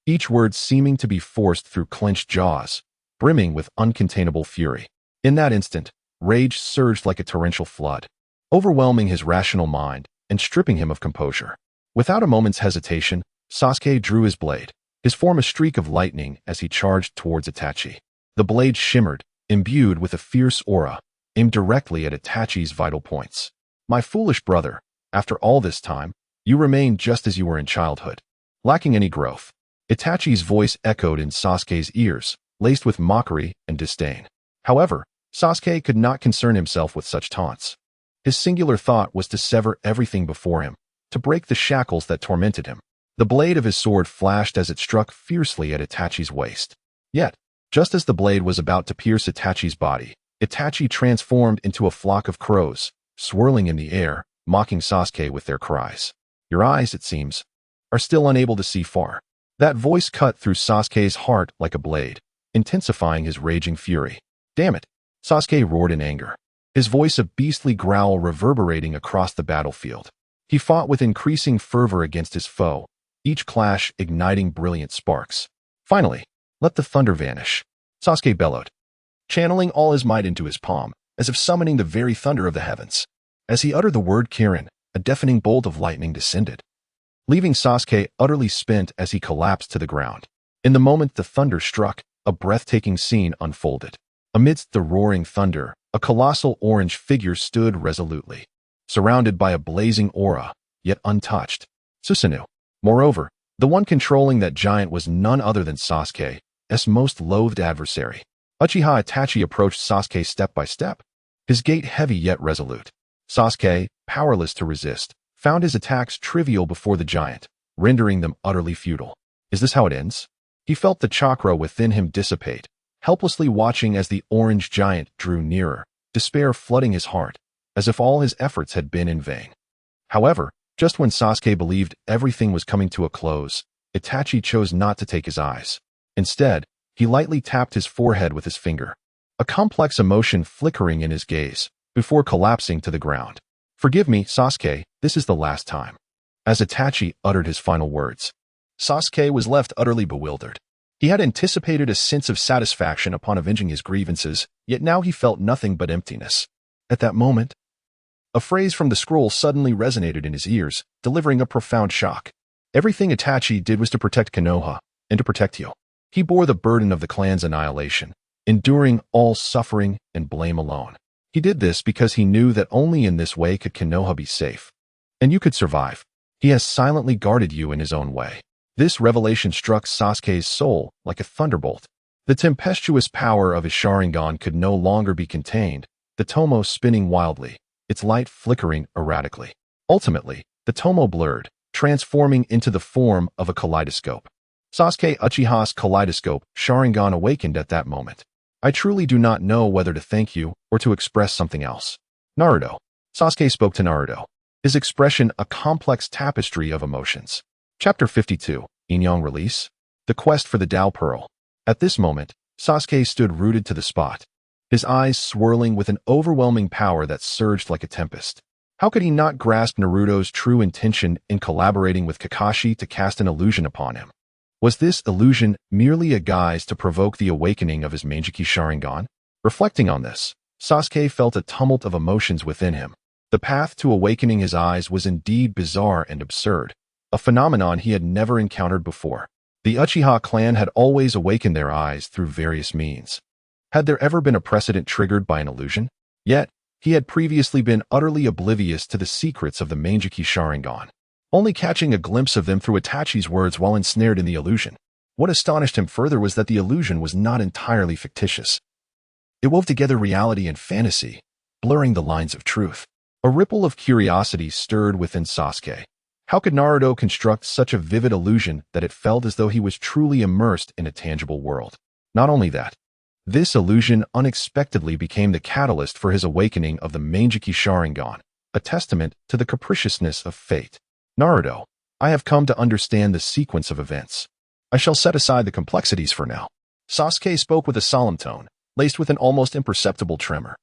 [SPEAKER 1] each word seeming to be forced through clenched jaws, brimming with uncontainable fury. In that instant, rage surged like a torrential flood, overwhelming his rational mind and stripping him of composure. Without a moment's hesitation, Sasuke drew his blade, his form a streak of lightning as he charged towards Itachi. The blade shimmered, imbued with a fierce aura, aimed directly at Itachi's vital points. My foolish brother, after all this time, you remain just as you were in childhood, lacking any growth. Itachi's voice echoed in Sasuke's ears, laced with mockery and disdain. However, Sasuke could not concern himself with such taunts. His singular thought was to sever everything before him, to break the shackles that tormented him. The blade of his sword flashed as it struck fiercely at Itachi's waist. Yet, just as the blade was about to pierce Itachi's body, Itachi transformed into a flock of crows, swirling in the air, mocking Sasuke with their cries. Your eyes, it seems, are still unable to see far. That voice cut through Sasuke's heart like a blade, intensifying his raging fury. Damn it! Sasuke roared in anger, his voice a beastly growl reverberating across the battlefield. He fought with increasing fervor against his foe, each clash igniting brilliant sparks. Finally, let the thunder vanish, Sasuke bellowed, channeling all his might into his palm, as if summoning the very thunder of the heavens. As he uttered the word Kirin, a deafening bolt of lightning descended, leaving Sasuke utterly spent as he collapsed to the ground. In the moment the thunder struck, a breathtaking scene unfolded. Amidst the roaring thunder, a colossal orange figure stood resolutely, surrounded by a blazing aura, yet untouched. Susanoo. Moreover, the one controlling that giant was none other than Sasuke's most loathed adversary. Uchiha Itachi approached Sasuke step by step, his gait heavy yet resolute. Sasuke, powerless to resist, found his attacks trivial before the giant, rendering them utterly futile. Is this how it ends? He felt the chakra within him dissipate, helplessly watching as the orange giant drew nearer, despair flooding his heart, as if all his efforts had been in vain. However, just when Sasuke believed everything was coming to a close, Itachi chose not to take his eyes. Instead, he lightly tapped his forehead with his finger, a complex emotion flickering in his gaze, before collapsing to the ground. Forgive me, Sasuke, this is the last time. As Itachi uttered his final words, Sasuke was left utterly bewildered. He had anticipated a sense of satisfaction upon avenging his grievances, yet now he felt nothing but emptiness. At that moment, a phrase from the scroll suddenly resonated in his ears, delivering a profound shock. Everything Itachi did was to protect Konoha, and to protect you. He bore the burden of the clan's annihilation, enduring all suffering and blame alone. He did this because he knew that only in this way could Konoha be safe. And you could survive. He has silently guarded you in his own way. This revelation struck Sasuke's soul like a thunderbolt. The tempestuous power of his Sharingan could no longer be contained, the tomo spinning wildly, its light flickering erratically. Ultimately, the tomo blurred, transforming into the form of a kaleidoscope. Sasuke Uchiha's kaleidoscope Sharingan awakened at that moment. I truly do not know whether to thank you or to express something else. Naruto. Sasuke spoke to Naruto, his expression a complex tapestry of emotions. Chapter 52, Inyang Release. The Quest for the Tao Pearl. At this moment, Sasuke stood rooted to the spot, his eyes swirling with an overwhelming power that surged like a tempest. How could he not grasp Naruto's true intention in collaborating with Kakashi to cast an illusion upon him? Was this illusion merely a guise to provoke the awakening of his Manjiki Sharingan? Reflecting on this, Sasuke felt a tumult of emotions within him. The path to awakening his eyes was indeed bizarre and absurd, a phenomenon he had never encountered before. The Uchiha clan had always awakened their eyes through various means. Had there ever been a precedent triggered by an illusion? Yet, he had previously been utterly oblivious to the secrets of the Manjiki Sharingan, only catching a glimpse of them through Itachi's words while ensnared in the illusion. What astonished him further was that the illusion was not entirely fictitious. It wove together reality and fantasy, blurring the lines of truth. A ripple of curiosity stirred within Sasuke. How could Naruto construct such a vivid illusion that it felt as though he was truly immersed in a tangible world? Not only that, this illusion unexpectedly became the catalyst for his awakening of the Manjiki Sharingan, a testament to the capriciousness of fate. Naruto, I have come to understand the sequence of events. I shall set aside the complexities for now. Sasuke spoke with a solemn tone, laced with an almost imperceptible tremor.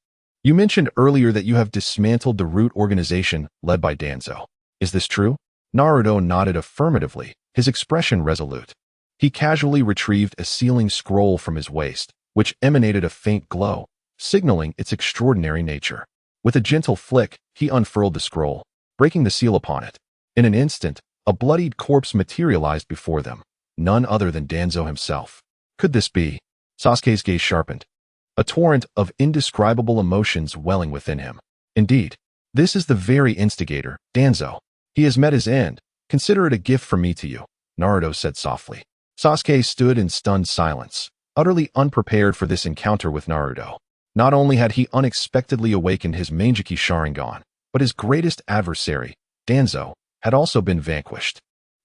[SPEAKER 1] You mentioned earlier that you have dismantled the root organization led by Danzo. Is this true? Naruto nodded affirmatively, his expression resolute. He casually retrieved a sealing scroll from his waist, which emanated a faint glow, signaling its extraordinary nature. With a gentle flick, he unfurled the scroll, breaking the seal upon it. In an instant, a bloodied corpse materialized before them, none other than Danzo himself. Could this be? Sasuke's gaze sharpened, a torrent of indescribable emotions welling within him. Indeed, this is the very instigator, Danzo. He has met his end. Consider it a gift from me to you, Naruto said softly. Sasuke stood in stunned silence, utterly unprepared for this encounter with Naruto. Not only had he unexpectedly awakened his Manjiki Sharingan, but his greatest adversary, Danzo, had also been vanquished.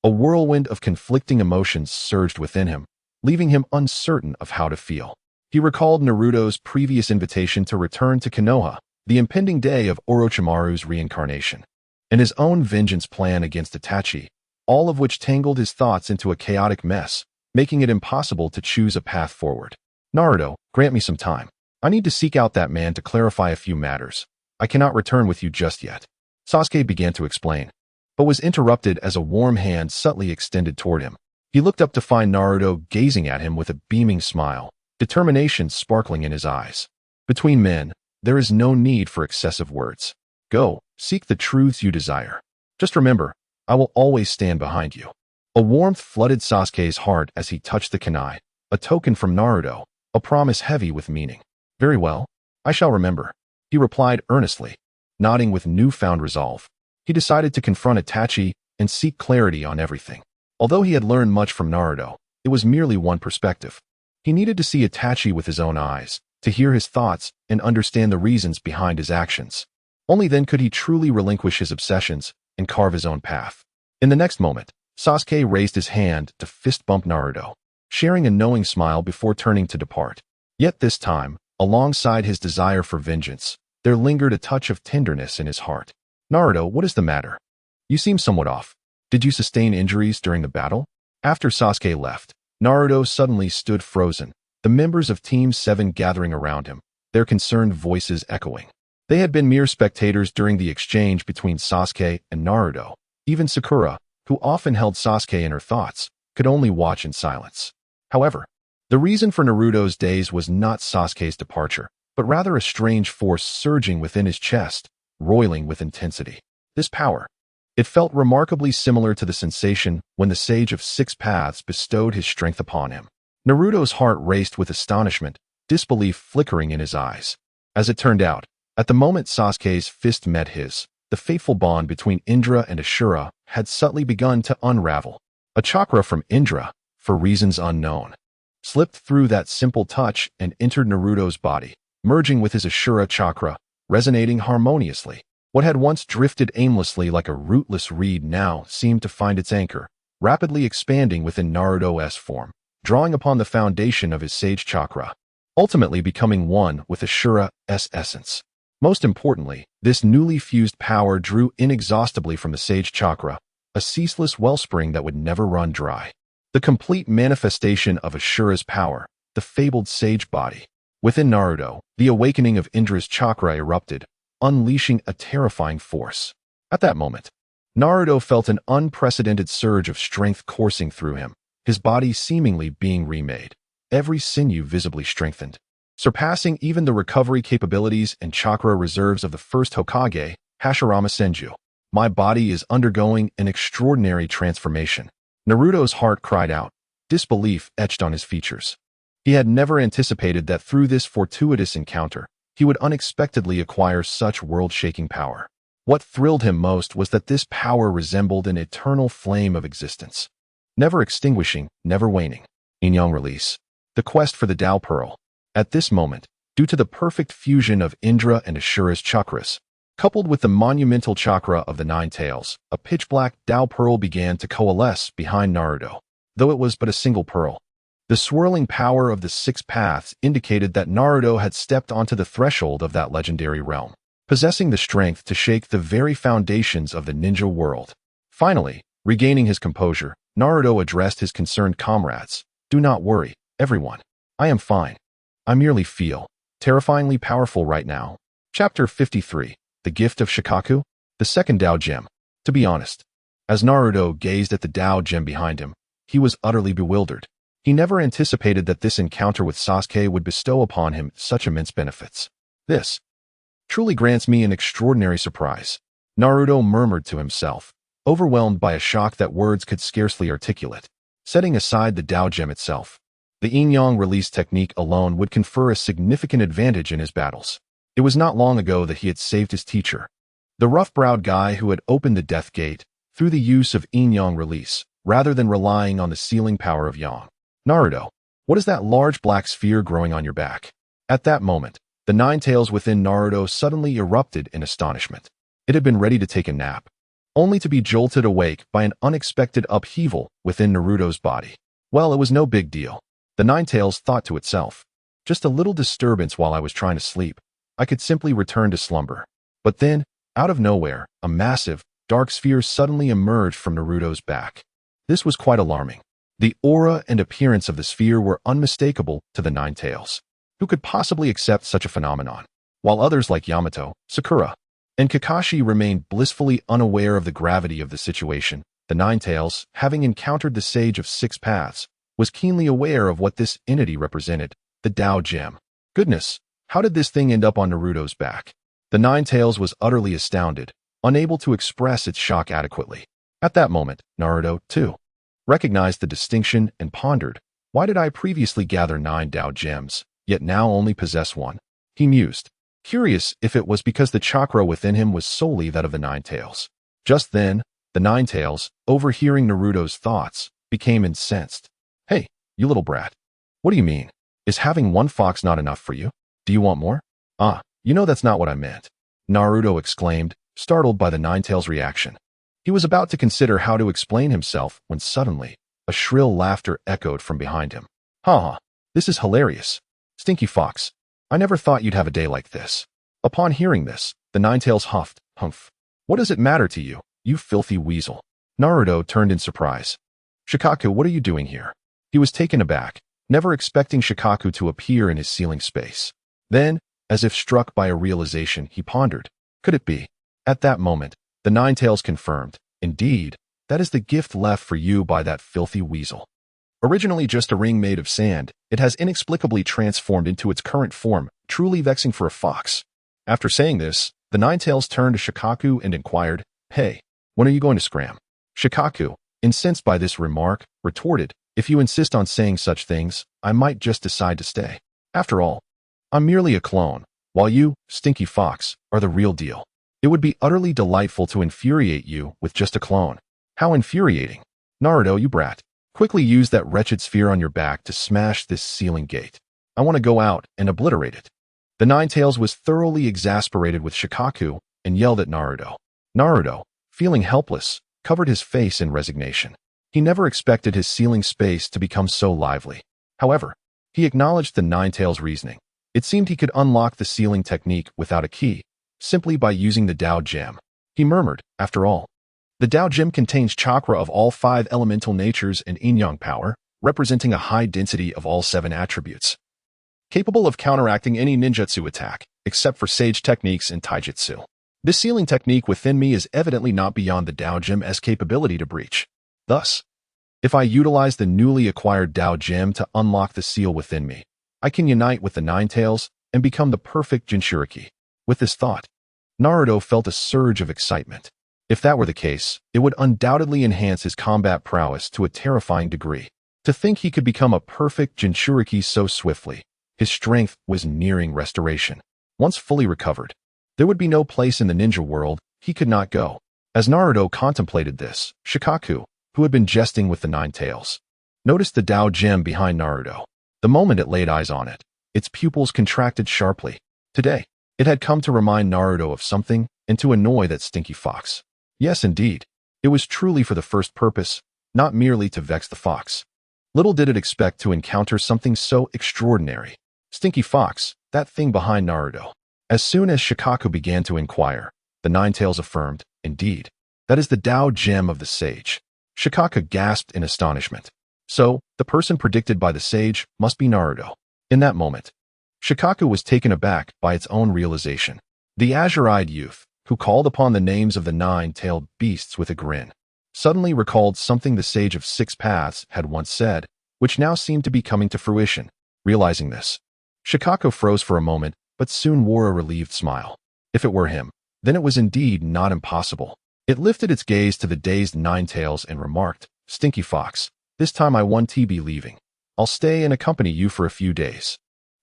[SPEAKER 1] A whirlwind of conflicting emotions surged within him, leaving him uncertain of how to feel. He recalled Naruto's previous invitation to return to Konoha, the impending day of Orochimaru's reincarnation, and his own vengeance plan against Itachi, all of which tangled his thoughts into a chaotic mess, making it impossible to choose a path forward. Naruto, grant me some time. I need to seek out that man to clarify a few matters. I cannot return with you just yet. Sasuke began to explain, but was interrupted as a warm hand subtly extended toward him. He looked up to find Naruto gazing at him with a beaming smile, determination sparkling in his eyes. Between men, there is no need for excessive words. Go, seek the truths you desire. Just remember, I will always stand behind you. A warmth flooded Sasuke's heart as he touched the kunai, a token from Naruto, a promise heavy with meaning. Very well, I shall remember, he replied earnestly, nodding with newfound resolve. He decided to confront Itachi and seek clarity on everything. Although he had learned much from Naruto, it was merely one perspective. He needed to see Itachi with his own eyes, to hear his thoughts and understand the reasons behind his actions. Only then could he truly relinquish his obsessions and carve his own path. In the next moment, Sasuke raised his hand to fist bump Naruto, sharing a knowing smile before turning to depart. Yet this time, alongside his desire for vengeance, there lingered a touch of tenderness in his heart. Naruto, what is the matter? You seem somewhat off. Did you sustain injuries during the battle? After Sasuke left, Naruto suddenly stood frozen, the members of Team 7 gathering around him, their concerned voices echoing. They had been mere spectators during the exchange between Sasuke and Naruto. Even Sakura, who often held Sasuke in her thoughts, could only watch in silence. However, the reason for Naruto's daze was not Sasuke's departure, but rather a strange force surging within his chest, roiling with intensity. This power. It felt remarkably similar to the sensation when the Sage of Six Paths bestowed his strength upon him. Naruto's heart raced with astonishment, disbelief flickering in his eyes. As it turned out, at the moment Sasuke's fist met his, the fateful bond between Indra and Ashura had subtly begun to unravel. A chakra from Indra, for reasons unknown, slipped through that simple touch and entered Naruto's body, merging with his Ashura chakra, resonating harmoniously. What had once drifted aimlessly like a rootless reed now seemed to find its anchor, rapidly expanding within Naruto's form, drawing upon the foundation of his Sage chakra, ultimately becoming one with Ashura's essence. Most importantly, this newly fused power drew inexhaustibly from the Sage chakra, a ceaseless wellspring that would never run dry. The complete manifestation of Ashura's power, the fabled Sage body. Within Naruto, the awakening of Indra's chakra erupted, unleashing a terrifying force. At that moment, Naruto felt an unprecedented surge of strength coursing through him, his body seemingly being remade, every sinew visibly strengthened. Surpassing even the recovery capabilities and chakra reserves of the first Hokage, Hashirama Senju. My body is undergoing an extraordinary transformation. Naruto's heart cried out, disbelief etched on his features. He had never anticipated that through this fortuitous encounter, he would unexpectedly acquire such world-shaking power. What thrilled him most was that this power resembled an eternal flame of existence, never extinguishing, never waning. Enlightenment release. The quest for the Tao Pearl. At this moment, due to the perfect fusion of Indra and Ashura's chakras, coupled with the monumental chakra of the Nine Tails, a pitch-black Tao Pearl began to coalesce behind Naruto, though it was but a single pearl. The swirling power of the Six Paths indicated that Naruto had stepped onto the threshold of that legendary realm, possessing the strength to shake the very foundations of the ninja world. Finally, regaining his composure, Naruto addressed his concerned comrades. Do not worry, everyone. I am fine. I merely feel terrifyingly powerful right now. Chapter 53. The Gift of Shikaku? The second Tao Gem. To be honest, as Naruto gazed at the Tao Gem behind him, he was utterly bewildered. He never anticipated that this encounter with Sasuke would bestow upon him such immense benefits. This truly grants me an extraordinary surprise, Naruto murmured to himself, overwhelmed by a shock that words could scarcely articulate. Setting aside the Tao Gem itself, the Yin-Yang release technique alone would confer a significant advantage in his battles. It was not long ago that he had saved his teacher, the rough-browed guy who had opened the Death Gate, through the use of Yin-Yang release, rather than relying on the sealing power of Yang. Naruto, what is that large black sphere growing on your back? At that moment, the nine tails within Naruto suddenly erupted in astonishment. It had been ready to take a nap, only to be jolted awake by an unexpected upheaval within Naruto's body. Well, it was no big deal. The nine tails thought to itself, just a little disturbance while I was trying to sleep. I could simply return to slumber. But then, out of nowhere, a massive, dark sphere suddenly emerged from Naruto's back. This was quite alarming. The aura and appearance of the sphere were unmistakable to the nine tails. Who could possibly accept such a phenomenon? While others like Yamato, Sakura, and Kakashi remained blissfully unaware of the gravity of the situation, the nine tails, having encountered the Sage of Six Paths, was keenly aware of what this entity represented, the Tao Gem. Goodness, how did this thing end up on Naruto's back? The nine tails was utterly astounded, unable to express its shock adequately. At that moment, Naruto, too, recognized the distinction and pondered, why did I previously gather 9 Dao gems, yet now only possess one? He mused, curious if it was because the chakra within him was solely that of the 9 tails. Just then, the 9 tails, overhearing Naruto's thoughts, became incensed. Hey, you little brat. What do you mean? Is having one fox not enough for you? Do you want more? Ah, you know that's not what I meant. Naruto exclaimed, startled by the 9 tails' reaction. He was about to consider how to explain himself when suddenly, a shrill laughter echoed from behind him. Ha, this is hilarious. Stinky Fox, I never thought you'd have a day like this. Upon hearing this, the 9 tails huffed, humph. What does it matter to you, you filthy weasel? Naruto turned in surprise. Shikaku, what are you doing here? He was taken aback, never expecting Shikaku to appear in his ceiling space. Then, as if struck by a realization, he pondered. Could it be? At that moment, the 9 tails confirmed, indeed, that is the gift left for you by that filthy weasel. Originally just a ring made of sand, it has inexplicably transformed into its current form, truly vexing for a fox. After saying this, the 9 tails turned to Shikaku and inquired, Hey, when are you going to scram? Shikaku, incensed by this remark, retorted, If you insist on saying such things, I might just decide to stay. After all, I'm merely a clone, while you, Stinky Fox, are the real deal. It would be utterly delightful to infuriate you with just a clone. How infuriating. Naruto, you brat. Quickly use that wretched sphere on your back to smash this ceiling gate. I want to go out and obliterate it. The 9 tails was thoroughly exasperated with Shikaku and yelled at Naruto. Naruto, feeling helpless, covered his face in resignation. He never expected his ceiling space to become so lively. However, he acknowledged the 9 tails' reasoning. It seemed he could unlock the ceiling technique without a key, simply by using the Dao gem. He murmured, after all, the Dao gem contains chakra of all 5 elemental natures and yin-yang power, representing a high density of all 7 attributes, capable of counteracting any ninjutsu attack, except for sage techniques and taijutsu. This sealing technique within me is evidently not beyond the Dao gem's capability to breach. Thus, if I utilize the newly acquired Dao gem to unlock the seal within me, I can unite with the 9 tails and become the perfect Jinchuriki. With this thought, Naruto felt a surge of excitement. If that were the case, it would undoubtedly enhance his combat prowess to a terrifying degree. To think he could become a perfect Jinchuriki so swiftly, his strength was nearing restoration. Once fully recovered, there would be no place in the ninja world he could not go. As Naruto contemplated this, Shikaku, who had been jesting with the 9 tails, noticed the Dao gem behind Naruto. The moment it laid eyes on it, its pupils contracted sharply. Today, it had come to remind Naruto of something and to annoy that stinky fox. Yes, indeed, it was truly for the first purpose, not merely to vex the fox. Little did it expect to encounter something so extraordinary. Stinky Fox, that thing behind Naruto. As soon as Shikaku began to inquire, the 9 tails affirmed, indeed, that is the Dao gem of the sage. Shikaku gasped in astonishment. So, the person predicted by the sage must be Naruto. In that moment, Shikaku was taken aback by its own realization. The azure-eyed youth, who called upon the names of the 9-tailed beasts with a grin, suddenly recalled something the sage of 6 paths had once said, which now seemed to be coming to fruition. Realizing this, Shikaku froze for a moment, but soon wore a relieved smile. If it were him, then it was indeed not impossible. It lifted its gaze to the dazed 9 tails and remarked, Stinky Fox, this time I won't be leaving. I'll stay and accompany you for a few days.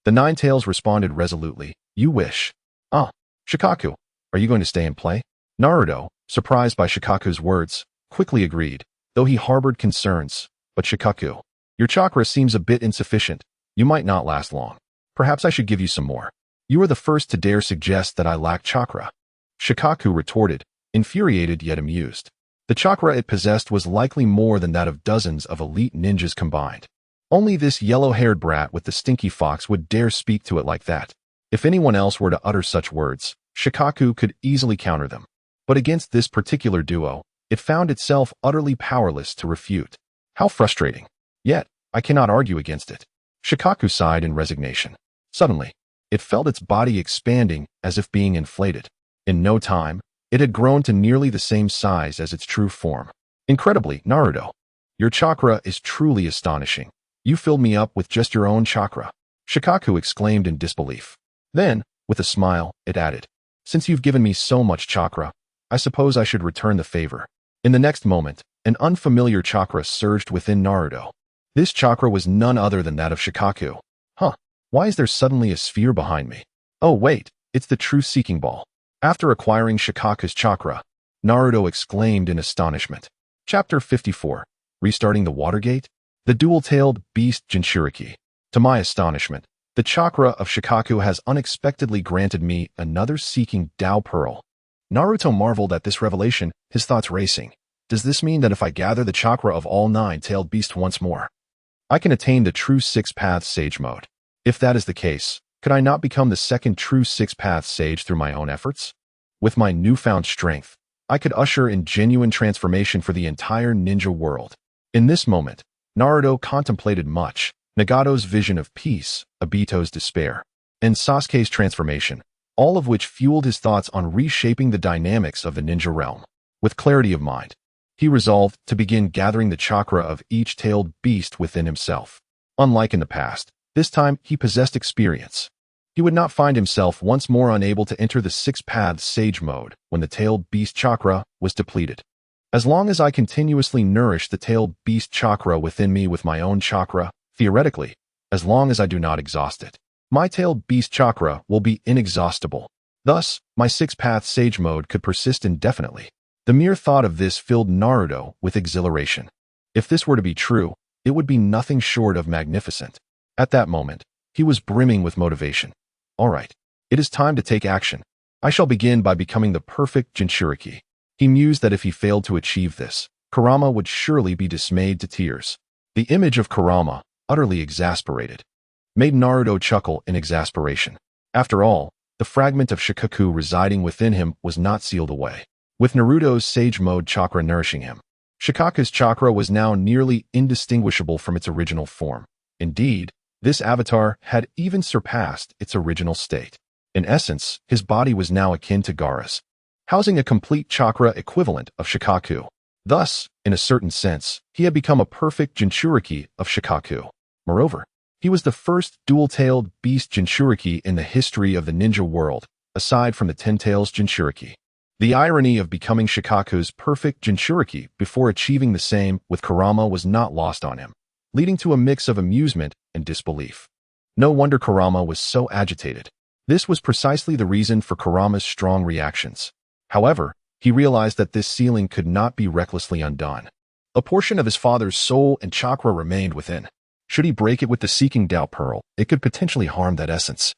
[SPEAKER 1] The 9 tails responded resolutely, you wish. Ah, Shikaku, are you going to stay and play? Naruto, surprised by Shikaku's words, quickly agreed, though he harbored concerns. But Shikaku, your chakra seems a bit insufficient. You might not last long. Perhaps I should give you some more. You are the first to dare suggest that I lack chakra. Shikaku retorted, infuriated yet amused. The chakra it possessed was likely more than that of dozens of elite ninjas combined. Only this yellow-haired brat with the stinky fox would dare speak to it like that. If anyone else were to utter such words, Shikaku could easily counter them. But against this particular duo, it found itself utterly powerless to refute. How frustrating. Yet, I cannot argue against it. Shikaku sighed in resignation. Suddenly, it felt its body expanding as if being inflated. In no time, it had grown to nearly the same size as its true form. Incredibly, Naruto, your chakra is truly astonishing. You filled me up with just your own chakra. Shikaku exclaimed in disbelief. Then, with a smile, it added, since you've given me so much chakra, I suppose I should return the favor. In the next moment, an unfamiliar chakra surged within Naruto. This chakra was none other than that of Shikaku. Why is there suddenly a sphere behind me? Oh wait, it's the truth-seeking ball. After acquiring Shikaku's chakra, Naruto exclaimed in astonishment. Chapter 54. Restarting the Watergate? The dual-tailed beast Jinchuriki. To my astonishment, the chakra of Shikaku has unexpectedly granted me another seeking Tao Pearl. Naruto marveled at this revelation, his thoughts racing. Does this mean that if I gather the chakra of all nine-tailed beasts once more, I can attain the true six-path sage mode? If that is the case, could I not become the second true six-path sage through my own efforts? With my newfound strength, I could usher in genuine transformation for the entire ninja world. In this moment, Naruto contemplated much: Nagato's vision of peace, Obito's despair, and Sasuke's transformation, all of which fueled his thoughts on reshaping the dynamics of the ninja realm. With clarity of mind, he resolved to begin gathering the chakra of each tailed beast within himself. Unlike in the past, this time he possessed experience. He would not find himself once more unable to enter the six-path sage mode when the tailed beast chakra was depleted. As long as I continuously nourish the tailed beast chakra within me with my own chakra, theoretically, as long as I do not exhaust it, my tailed beast chakra will be inexhaustible. Thus, my six-path sage mode could persist indefinitely. The mere thought of this filled Naruto with exhilaration. If this were to be true, it would be nothing short of magnificent. At that moment, he was brimming with motivation. All right, it is time to take action. I shall begin by becoming the perfect Jinchuriki. He mused that if he failed to achieve this, Kurama would surely be dismayed to tears. The image of Kurama, utterly exasperated, made Naruto chuckle in exasperation. After all, the fragment of Shikaku residing within him was not sealed away. With Naruto's sage mode chakra nourishing him, Shikaku's chakra was now nearly indistinguishable from its original form. Indeed, this avatar had even surpassed its original state. In essence, his body was now akin to Gaara's, housing a complete chakra equivalent of Shikaku. Thus, in a certain sense, he had become a perfect Jinchuriki of Shikaku. Moreover, he was the first dual-tailed beast Jinchuriki in the history of the ninja world, aside from the ten-tails Jinchuriki. The irony of becoming Shikaku's perfect Jinchuriki before achieving the same with Kurama was not lost on him, leading to a mix of amusement and disbelief. No wonder Kurama was so agitated. This was precisely the reason for Kurama's strong reactions. However, he realized that this sealing could not be recklessly undone. A portion of his father's soul and chakra remained within. Should he break it with the seeking Tao Pearl, it could potentially harm that essence,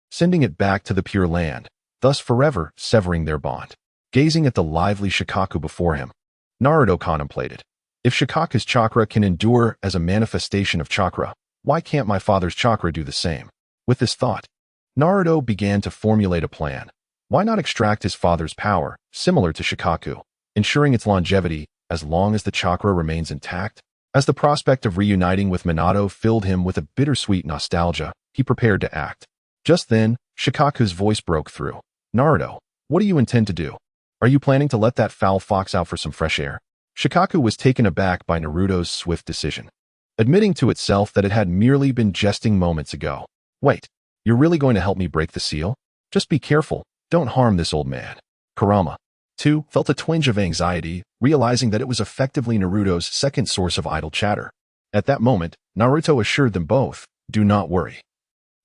[SPEAKER 1] sending it back to the Pure Land, thus forever severing their bond. Gazing at the lively Shikaku before him, Naruto contemplated. If Shikaku's chakra can endure as a manifestation of chakra, why can't my father's chakra do the same? With this thought, Naruto began to formulate a plan. Why not extract his father's power, similar to Shikaku, ensuring its longevity as long as the chakra remains intact? As the prospect of reuniting with Minato filled him with a bittersweet nostalgia, he prepared to act. Just then, Shikaku's voice broke through. Naruto, what do you intend to do? Are you planning to let that foul fox out for some fresh air? Shikaku was taken aback by Naruto's swift decision, admitting to itself that it had merely been jesting moments ago. Wait, you're really going to help me break the seal? Just be careful, don't harm this old man. Kurama, too, felt a twinge of anxiety, realizing that it was effectively Naruto's second source of idle chatter. At that moment, Naruto assured them both, do not worry.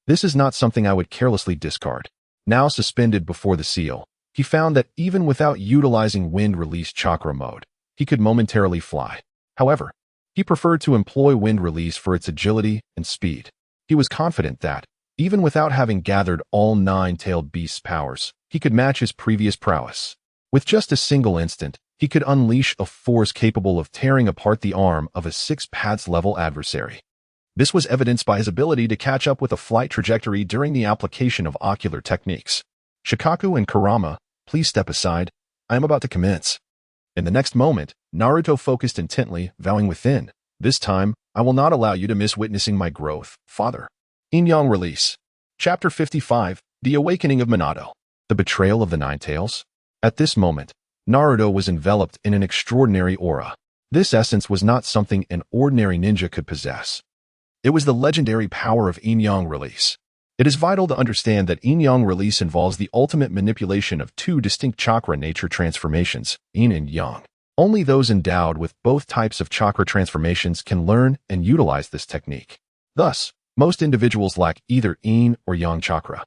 [SPEAKER 1] This is not something I would carelessly discard. Now suspended before the seal, he found that even without utilizing wind-release chakra mode, he could momentarily fly. However, he preferred to employ wind release for its agility and speed. He was confident that, even without having gathered all nine-tailed beasts' powers, he could match his previous prowess. With just a single instant, he could unleash a force capable of tearing apart the arm of a six-paths-level adversary. This was evidenced by his ability to catch up with a flight trajectory during the application of ocular techniques. Shikaku and Kurama, please step aside. I am about to commence. In the next moment, Naruto focused intently, vowing within, this time, I will not allow you to miss witnessing my growth, father. Yin-Yang Release. Chapter 55, The Awakening of Minato. The Betrayal of the Nine Tails. At this moment, Naruto was enveloped in an extraordinary aura. This essence was not something an ordinary ninja could possess. It was the legendary power of Yin-Yang Release. It is vital to understand that Yin-Yang Release involves the ultimate manipulation of two distinct chakra nature transformations, Yin and Yang. Only those endowed with both types of chakra transformations can learn and utilize this technique. Thus, most individuals lack either yin or yang chakra.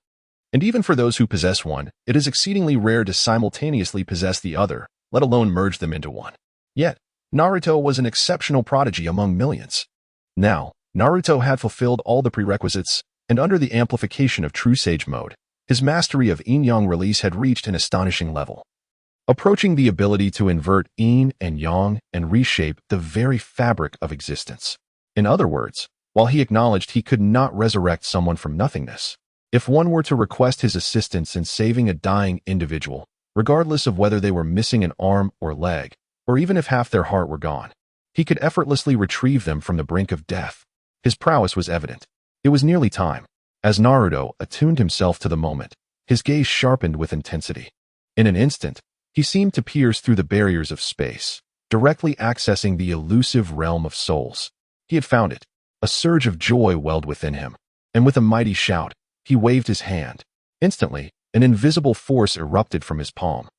[SPEAKER 1] And even for those who possess one, it is exceedingly rare to simultaneously possess the other, let alone merge them into one. Yet, Naruto was an exceptional prodigy among millions. Now, Naruto had fulfilled all the prerequisites, and under the amplification of True Sage mode, his mastery of yin-yang release had reached an astonishing level, approaching the ability to invert yin and yang and reshape the very fabric of existence. In other words, while he acknowledged he could not resurrect someone from nothingness, if one were to request his assistance in saving a dying individual, regardless of whether they were missing an arm or leg, or even if half their heart were gone, he could effortlessly retrieve them from the brink of death. His prowess was evident. It was nearly time. As Naruto attuned himself to the moment, his gaze sharpened with intensity. In an instant, he seemed to pierce through the barriers of space, directly accessing the elusive realm of souls. He had found it. A surge of joy welled within him, and with a mighty shout, he waved his hand. Instantly, an invisible force erupted from his palm,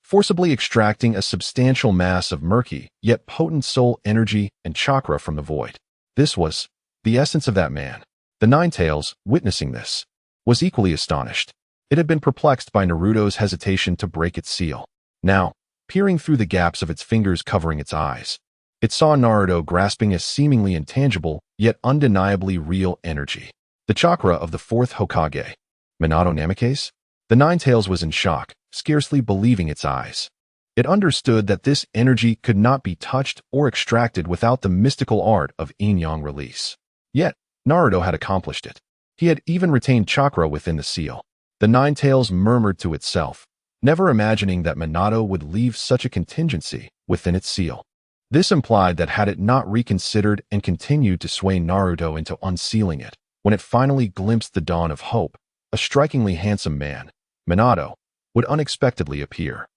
[SPEAKER 1] forcibly extracting a substantial mass of murky, yet potent soul energy and chakra from the void. This was the essence of that man. The Nine-Tails, witnessing this, was equally astonished. It had been perplexed by Naruto's hesitation to break its seal. Now, peering through the gaps of its fingers covering its eyes, it saw Naruto grasping a seemingly intangible, yet undeniably real energy. The chakra of the fourth Hokage. Minato Namikaze? The Nine-Tails was in shock, scarcely believing its eyes. It understood that this energy could not be touched or extracted without the mystical art of yin-yang release. Yet, Naruto had accomplished it. He had even retained chakra within the seal. The Nine-Tails murmured to itself, never imagining that Minato would leave such a contingency within its seal. This implied that had it not reconsidered and continued to sway Naruto into unsealing it, when it finally glimpsed the dawn of hope, a strikingly handsome man, Minato, would unexpectedly appear,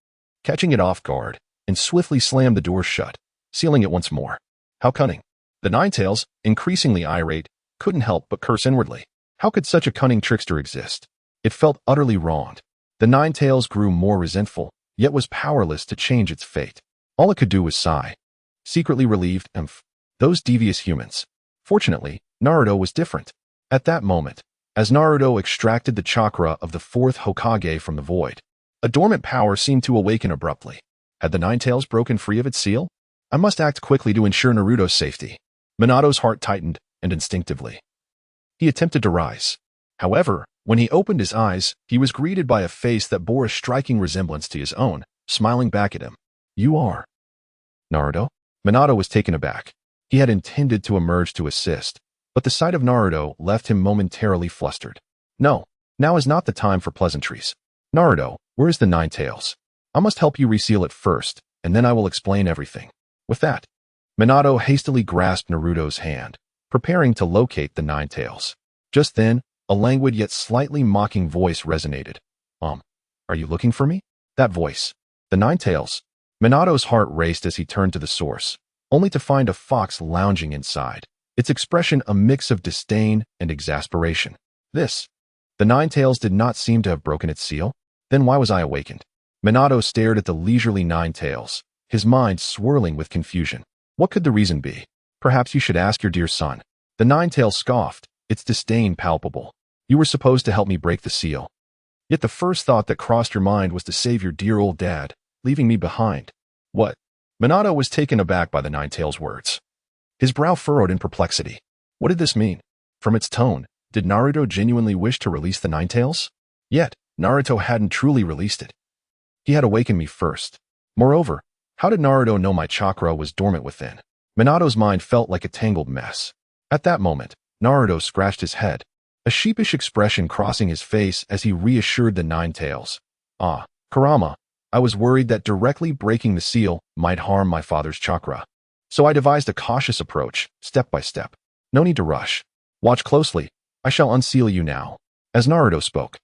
[SPEAKER 1] catching it off guard, and swiftly slammed the door shut, sealing it once more. How cunning! The Nine-Tails, increasingly irate, couldn't help but curse inwardly. How could such a cunning trickster exist? It felt utterly wronged. The Nine-Tails grew more resentful, yet was powerless to change its fate. All it could do was sigh, secretly relieved, those devious humans. Fortunately, Naruto was different. At that moment, as Naruto extracted the chakra of the fourth Hokage from the void, a dormant power seemed to awaken abruptly. Had the Nine-Tails broken free of its seal? I must act quickly to ensure Naruto's safety. Minato's heart tightened, and instinctively, he attempted to rise. However, when he opened his eyes, he was greeted by a face that bore a striking resemblance to his own, smiling back at him. You are Naruto? Minato was taken aback. He had intended to emerge to assist, but the sight of Naruto left him momentarily flustered. No, now is not the time for pleasantries. Naruto, where is the Nine-Tails? I must help you reseal it first, and then I will explain everything. With that, Minato hastily grasped Naruto's hand, preparing to locate the Nine-Tails. Just then, a languid yet slightly mocking voice resonated. Are you looking for me? That voice. The Nine-Tails. Minato's heart raced as he turned to the source, only to find a fox lounging inside, its expression a mix of disdain and exasperation. The Nine-Tails did not seem to have broken its seal. Then why was I awakened? Minato stared at the leisurely Nine-Tails, his mind swirling with confusion. What could the reason be? Perhaps you should ask your dear son. The Nine-Tails scoffed, its disdain palpable. You were supposed to help me break the seal. Yet the first thought that crossed your mind was to save your dear old dad, leaving me behind. What? Minato was taken aback by the Nine-Tails' words. His brow furrowed in perplexity. What did this mean? From its tone, did Naruto genuinely wish to release the Nine-Tails? Yet, Naruto hadn't truly released it. He had awakened me first. Moreover, how did Naruto know my chakra was dormant within? Minato's mind felt like a tangled mess. At that moment, Naruto scratched his head, a sheepish expression crossing his face as he reassured the Nine-Tails. Kurama, I was worried that directly breaking the seal might harm my father's chakra. So I devised a cautious approach, step by step. No need to rush. Watch closely. I shall unseal you now. As Naruto spoke,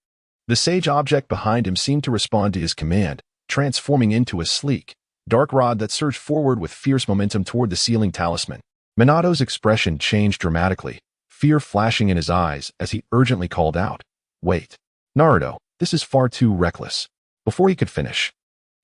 [SPEAKER 1] the sage object behind him seemed to respond to his command, transforming into a sleek, dark rod that surged forward with fierce momentum toward the sealing talisman. Minato's expression changed dramatically, fear flashing in his eyes as he urgently called out, Wait, Naruto, this is far too reckless. Before he could finish,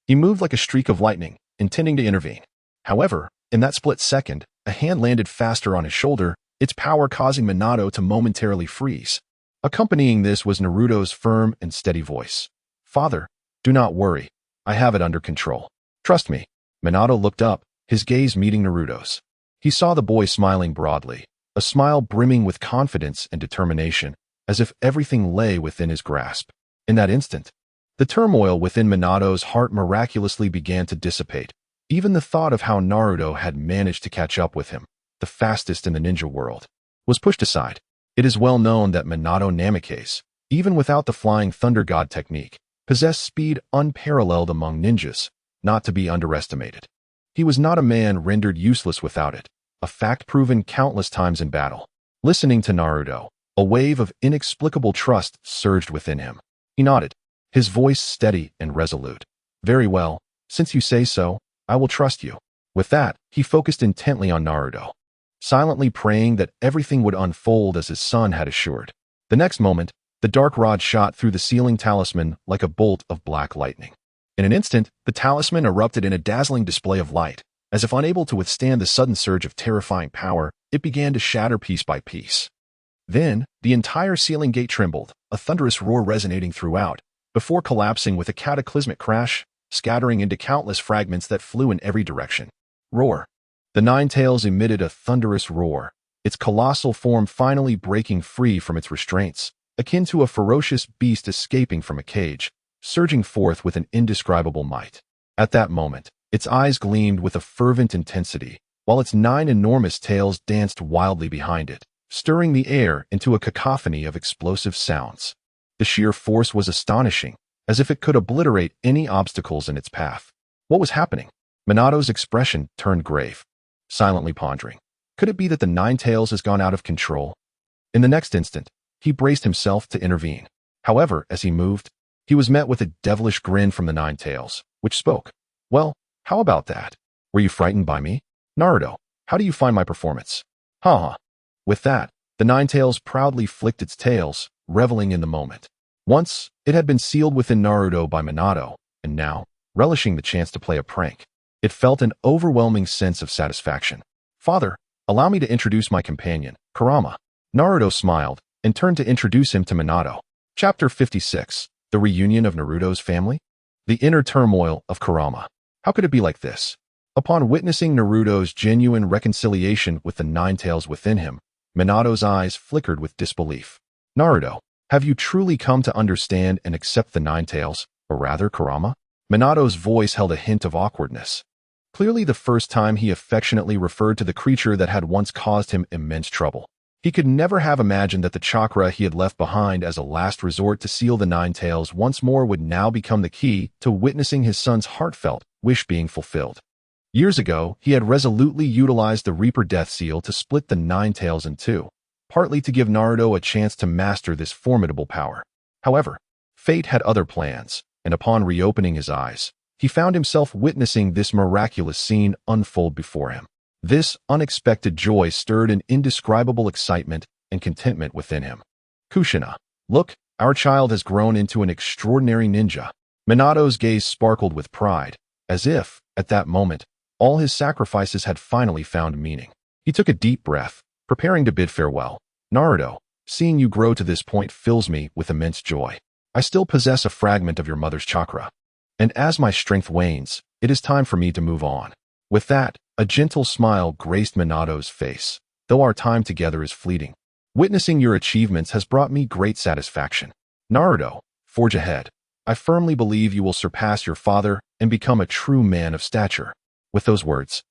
[SPEAKER 1] he moved like a streak of lightning, intending to intervene. However, in that split second, a hand landed faster on his shoulder, its power causing Minato to momentarily freeze. Accompanying this was Naruto's firm and steady voice. "Father, do not worry. I have it under control. Trust me." Minato looked up, his gaze meeting Naruto's. He saw the boy smiling broadly, a smile brimming with confidence and determination, as if everything lay within his grasp. In that instant, the turmoil within Minato's heart miraculously began to dissipate. Even the thought of how Naruto had managed to catch up with him, the fastest in the ninja world, was pushed aside. It is well known that Minato Namikaze, even without the Flying Thunder God technique, possessed speed unparalleled among ninjas, not to be underestimated. He was not a man rendered useless without it, a fact proven countless times in battle. Listening to Naruto, a wave of inexplicable trust surged within him. He nodded, his voice steady and resolute. "Very well, since you say so, I will trust you." With that, he focused intently on Naruto, silently praying that everything would unfold as his son had assured. The next moment, the dark rod shot through the ceiling talisman like a bolt of black lightning. In an instant, the talisman erupted in a dazzling display of light. As if unable to withstand the sudden surge of terrifying power, it began to shatter piece by piece. Then, the entire ceiling gate trembled, a thunderous roar resonating throughout, before collapsing with a cataclysmic crash, scattering into countless fragments that flew in every direction. Roar. The Nine Tails emitted a thunderous roar, its colossal form finally breaking free from its restraints, akin to a ferocious beast escaping from a cage, surging forth with an indescribable might. At that moment, its eyes gleamed with a fervent intensity, while its 9 enormous tails danced wildly behind it, stirring the air into a cacophony of explosive sounds. The sheer force was astonishing, as if it could obliterate any obstacles in its path. What was happening? Minato's expression turned grave, silently pondering. Could it be that the Nine Tails has gone out of control? In the next instant, he braced himself to intervene. However, as he moved, he was met with a devilish grin from the Nine Tails, which spoke. "Well, how about that? Were you frightened by me? Naruto, how do you find my performance?" "Ha." With that, the Nine Tails proudly flicked its tails, reveling in the moment. Once, it had been sealed within Naruto by Minato, and now, relishing the chance to play a prank, it felt an overwhelming sense of satisfaction. "Father, allow me to introduce my companion, Kurama." Naruto smiled and turned to introduce him to Minato. Chapter 56. The Reunion of Naruto's Family? The inner turmoil of Kurama. How could it be like this? Upon witnessing Naruto's genuine reconciliation with the Nine Tails within him, Minato's eyes flickered with disbelief. "Naruto, have you truly come to understand and accept the Nine Tails, or rather Kurama?" Minato's voice held a hint of awkwardness. Clearly the first time he affectionately referred to the creature that had once caused him immense trouble. He could never have imagined that the chakra he had left behind as a last resort to seal the Nine Tails once more would now become the key to witnessing his son's heartfelt wish being fulfilled. Years ago, he had resolutely utilized the Reaper Death Seal to split the Nine Tails in two, partly to give Naruto a chance to master this formidable power. However, fate had other plans, and upon reopening his eyes, he found himself witnessing this miraculous scene unfold before him. This unexpected joy stirred an indescribable excitement and contentment within him. "Kushina, look, our child has grown into an extraordinary ninja." Minato's gaze sparkled with pride, as if, at that moment, all his sacrifices had finally found meaning. He took a deep breath, preparing to bid farewell. "Naruto, seeing you grow to this point fills me with immense joy. I still possess a fragment of your mother's chakra, and as my strength wanes, it is time for me to move on." With that, a gentle smile graced Minato's face. "Though our time together is fleeting, witnessing your achievements has brought me great satisfaction. Naruto, forge ahead. I firmly believe you will surpass your father and become a true man of stature." With those words,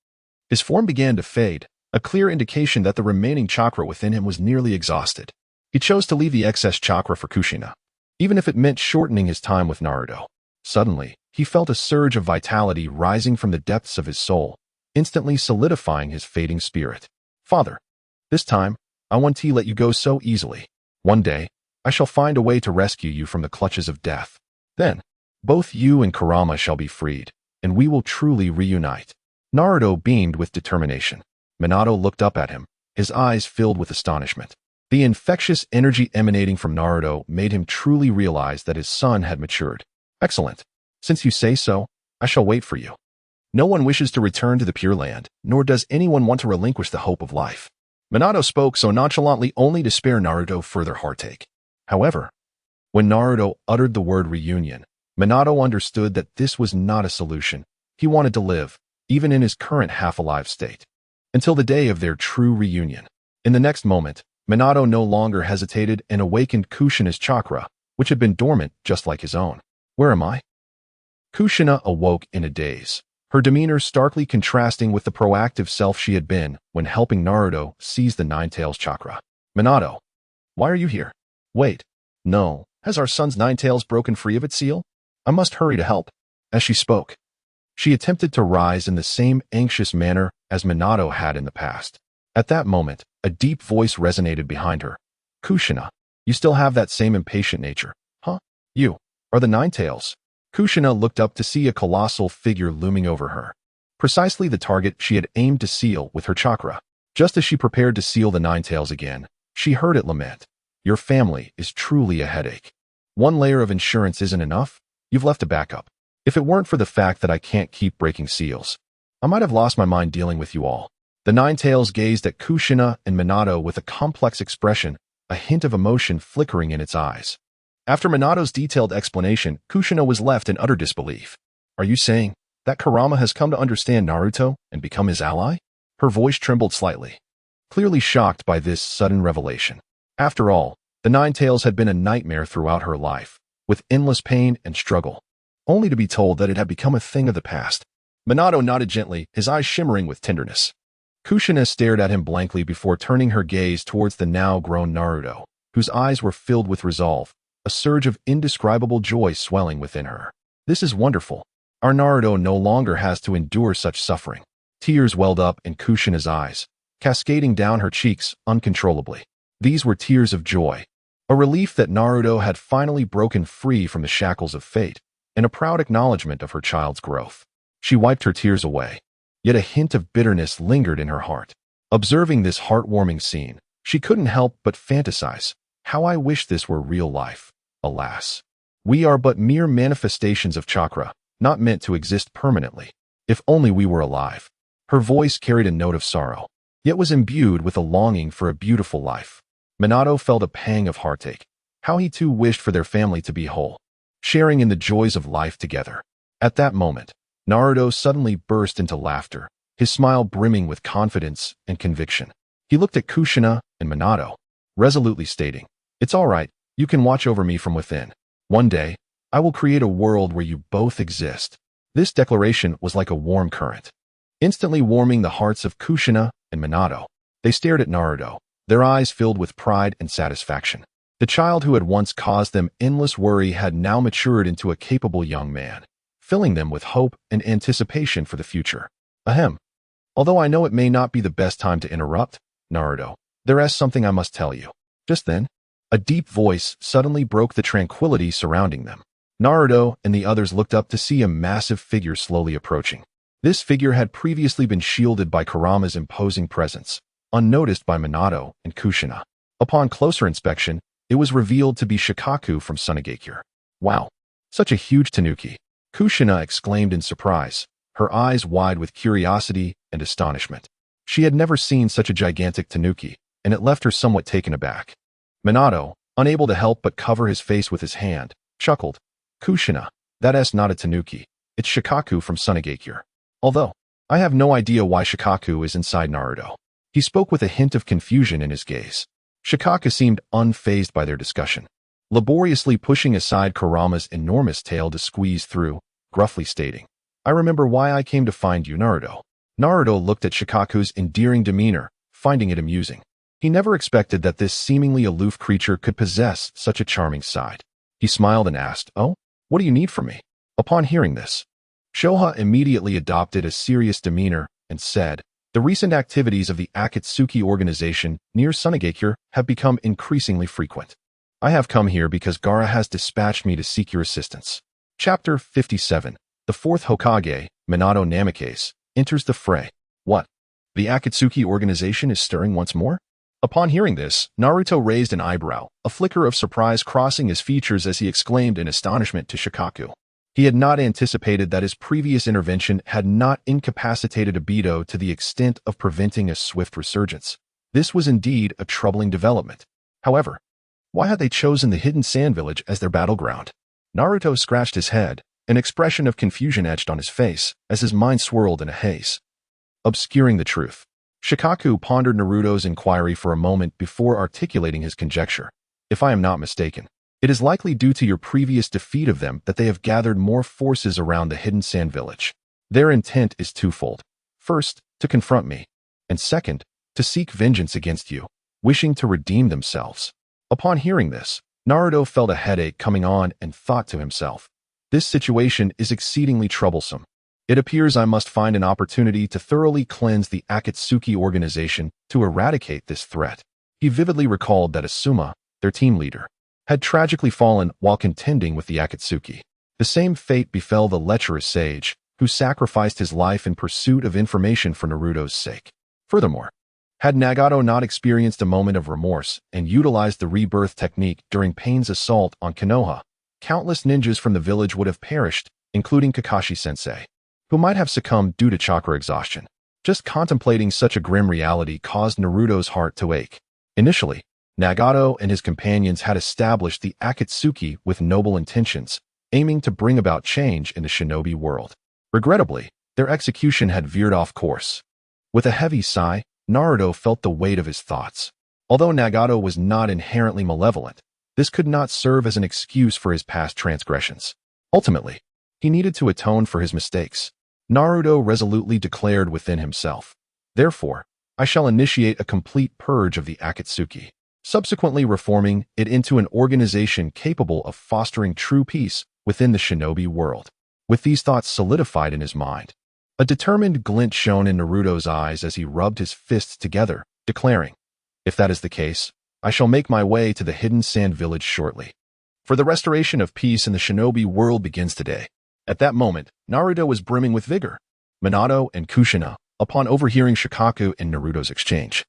[SPEAKER 1] his form began to fade, a clear indication that the remaining chakra within him was nearly exhausted. He chose to leave the excess chakra for Kushina, even if it meant shortening his time with Naruto. Suddenly, he felt a surge of vitality rising from the depths of his soul, instantly solidifying his fading spirit. "Father, this time, I won't let you go so easily. One day, I shall find a way to rescue you from the clutches of death. Then, both you and Kurama shall be freed, and we will truly reunite." Naruto beamed with determination. Minato looked up at him, his eyes filled with astonishment. The infectious energy emanating from Naruto made him truly realize that his son had matured. "Excellent. Since you say so, I shall wait for you." No one wishes to return to the Pure Land, nor does anyone want to relinquish the hope of life. Minato spoke so nonchalantly only to spare Naruto further heartache. However, when Naruto uttered the word reunion, Minato understood that this was not a solution. He wanted to live, even in his current half-alive state, until the day of their true reunion. In the next moment, Minato no longer hesitated and awakened Kushina's chakra, which had been dormant just like his own. Where am I? Kushina awoke in a daze, her demeanor starkly contrasting with the proactive self she had been when helping Naruto seize the Nine-Tails chakra. Minato, why are you here? Wait, no, has our son's Nine-Tails broken free of its seal? I must hurry to help. As she spoke, she attempted to rise in the same anxious manner as Minato had in the past. At that moment, a deep voice resonated behind her. Kushina, you still have that same impatient nature, huh? You are the Nine-Tails. Kushina looked up to see a colossal figure looming over her, precisely the target she had aimed to seal with her chakra. Just as she prepared to seal the Nine-Tails again, she heard it lament. Your family is truly a headache. One layer of insurance isn't enough. You've left a backup. If it weren't for the fact that I can't keep breaking seals, I might have lost my mind dealing with you all. The Nine-Tails gazed at Kushina and Minato with a complex expression, a hint of emotion flickering in its eyes. After Minato's detailed explanation, Kushina was left in utter disbelief. Are you saying that Kurama has come to understand Naruto and become his ally? Her voice trembled slightly, clearly shocked by this sudden revelation. After all, the Nine-Tails had been a nightmare throughout her life, with endless pain and struggle, only to be told that it had become a thing of the past. Minato nodded gently, his eyes shimmering with tenderness. Kushina stared at him blankly before turning her gaze towards the now-grown Naruto, whose eyes were filled with resolve, a surge of indescribable joy swelling within her. This is wonderful. Our Naruto no longer has to endure such suffering. Tears welled up in Kushina's eyes, cascading down her cheeks uncontrollably. These were tears of joy, a relief that Naruto had finally broken free from the shackles of fate, and a proud acknowledgement of her child's growth. She wiped her tears away, yet a hint of bitterness lingered in her heart. Observing this heartwarming scene, she couldn't help but fantasize, how I wish this were real life. Alas, we are but mere manifestations of chakra, not meant to exist permanently. If only we were alive. Her voice carried a note of sorrow, yet was imbued with a longing for a beautiful life. Minato felt a pang of heartache. How he too wished for their family to be whole, sharing in the joys of life together. At that moment, Naruto suddenly burst into laughter, his smile brimming with confidence and conviction. He looked at Kushina and Minato, resolutely stating, "It's all right, you can watch over me from within. One day, I will create a world where you both exist." This declaration was like a warm current, instantly warming the hearts of Kushina and Minato. They stared at Naruto, their eyes filled with pride and satisfaction. The child who had once caused them endless worry had now matured into a capable young man, filling them with hope and anticipation for the future. Ahem. Although I know it may not be the best time to interrupt, Naruto, there is something I must tell you. Just then, a deep voice suddenly broke the tranquility surrounding them. Naruto and the others looked up to see a massive figure slowly approaching. This figure had previously been shielded by Kurama's imposing presence, unnoticed by Minato and Kushina. Upon closer inspection, it was revealed to be Shikaku from Sunagakure. Wow, such a huge tanuki! Kushina exclaimed in surprise, her eyes wide with curiosity and astonishment. She had never seen such a gigantic tanuki, and it left her somewhat taken aback. Minato, unable to help but cover his face with his hand, chuckled. Kushina, that's not a tanuki, it's Shikaku from Sunagakure. Although, I have no idea why Shikaku is inside Naruto. He spoke with a hint of confusion in his gaze. Shikaku seemed unfazed by their discussion, laboriously pushing aside Kurama's enormous tail to squeeze through, gruffly stating, "I remember why I came to find you, Naruto." Naruto looked at Shikaku's endearing demeanor, finding it amusing. He never expected that this seemingly aloof creature could possess such a charming side. He smiled and asked, "Oh, what do you need from me?" Upon hearing this, Shoha immediately adopted a serious demeanor and said, "The recent activities of the Akatsuki organization near Sunagakure have become increasingly frequent. I have come here because Gaara has dispatched me to seek your assistance." Chapter 57. The fourth Hokage, Minato Namikaze, enters the fray. What? The Akatsuki organization is stirring once more? Upon hearing this, Naruto raised an eyebrow, a flicker of surprise crossing his features as he exclaimed in astonishment to Shikaku. He had not anticipated that his previous intervention had not incapacitated Obito to the extent of preventing a swift resurgence. This was indeed a troubling development. However, why had they chosen the hidden sand village as their battleground? Naruto scratched his head, an expression of confusion etched on his face as his mind swirled in a haze, obscuring the truth. Shikaku pondered Naruto's inquiry for a moment before articulating his conjecture. If I am not mistaken, it is likely due to your previous defeat of them that they have gathered more forces around the hidden sand village. Their intent is twofold. First, to confront me, and second, to seek vengeance against you, wishing to redeem themselves. Upon hearing this, Naruto felt a headache coming on and thought to himself, this situation is exceedingly troublesome. It appears I must find an opportunity to thoroughly cleanse the Akatsuki organization to eradicate this threat. He vividly recalled that Asuma, their team leader, had tragically fallen while contending with the Akatsuki. The same fate befell the lecherous sage, who sacrificed his life in pursuit of information for Naruto's sake. Furthermore, had Nagato not experienced a moment of remorse and utilized the rebirth technique during Pain's assault on Konoha, countless ninjas from the village would have perished, including Kakashi-sensei, who might have succumbed due to chakra exhaustion. Just contemplating such a grim reality caused Naruto's heart to ache. Initially, Nagato and his companions had established the Akatsuki with noble intentions, aiming to bring about change in the shinobi world. Regrettably, their execution had veered off course. With a heavy sigh, Naruto felt the weight of his thoughts. Although Nagato was not inherently malevolent, this could not serve as an excuse for his past transgressions. Ultimately, he needed to atone for his mistakes. Naruto resolutely declared within himself, therefore, I shall initiate a complete purge of the Akatsuki, subsequently reforming it into an organization capable of fostering true peace within the shinobi world. With these thoughts solidified in his mind, a determined glint shone in Naruto's eyes as he rubbed his fists together, declaring, if that is the case, I shall make my way to the hidden sand village shortly. For the restoration of peace in the shinobi world begins today. At that moment, Naruto was brimming with vigor. Minato and Kushina, upon overhearing Shikaku and Naruto's exchange,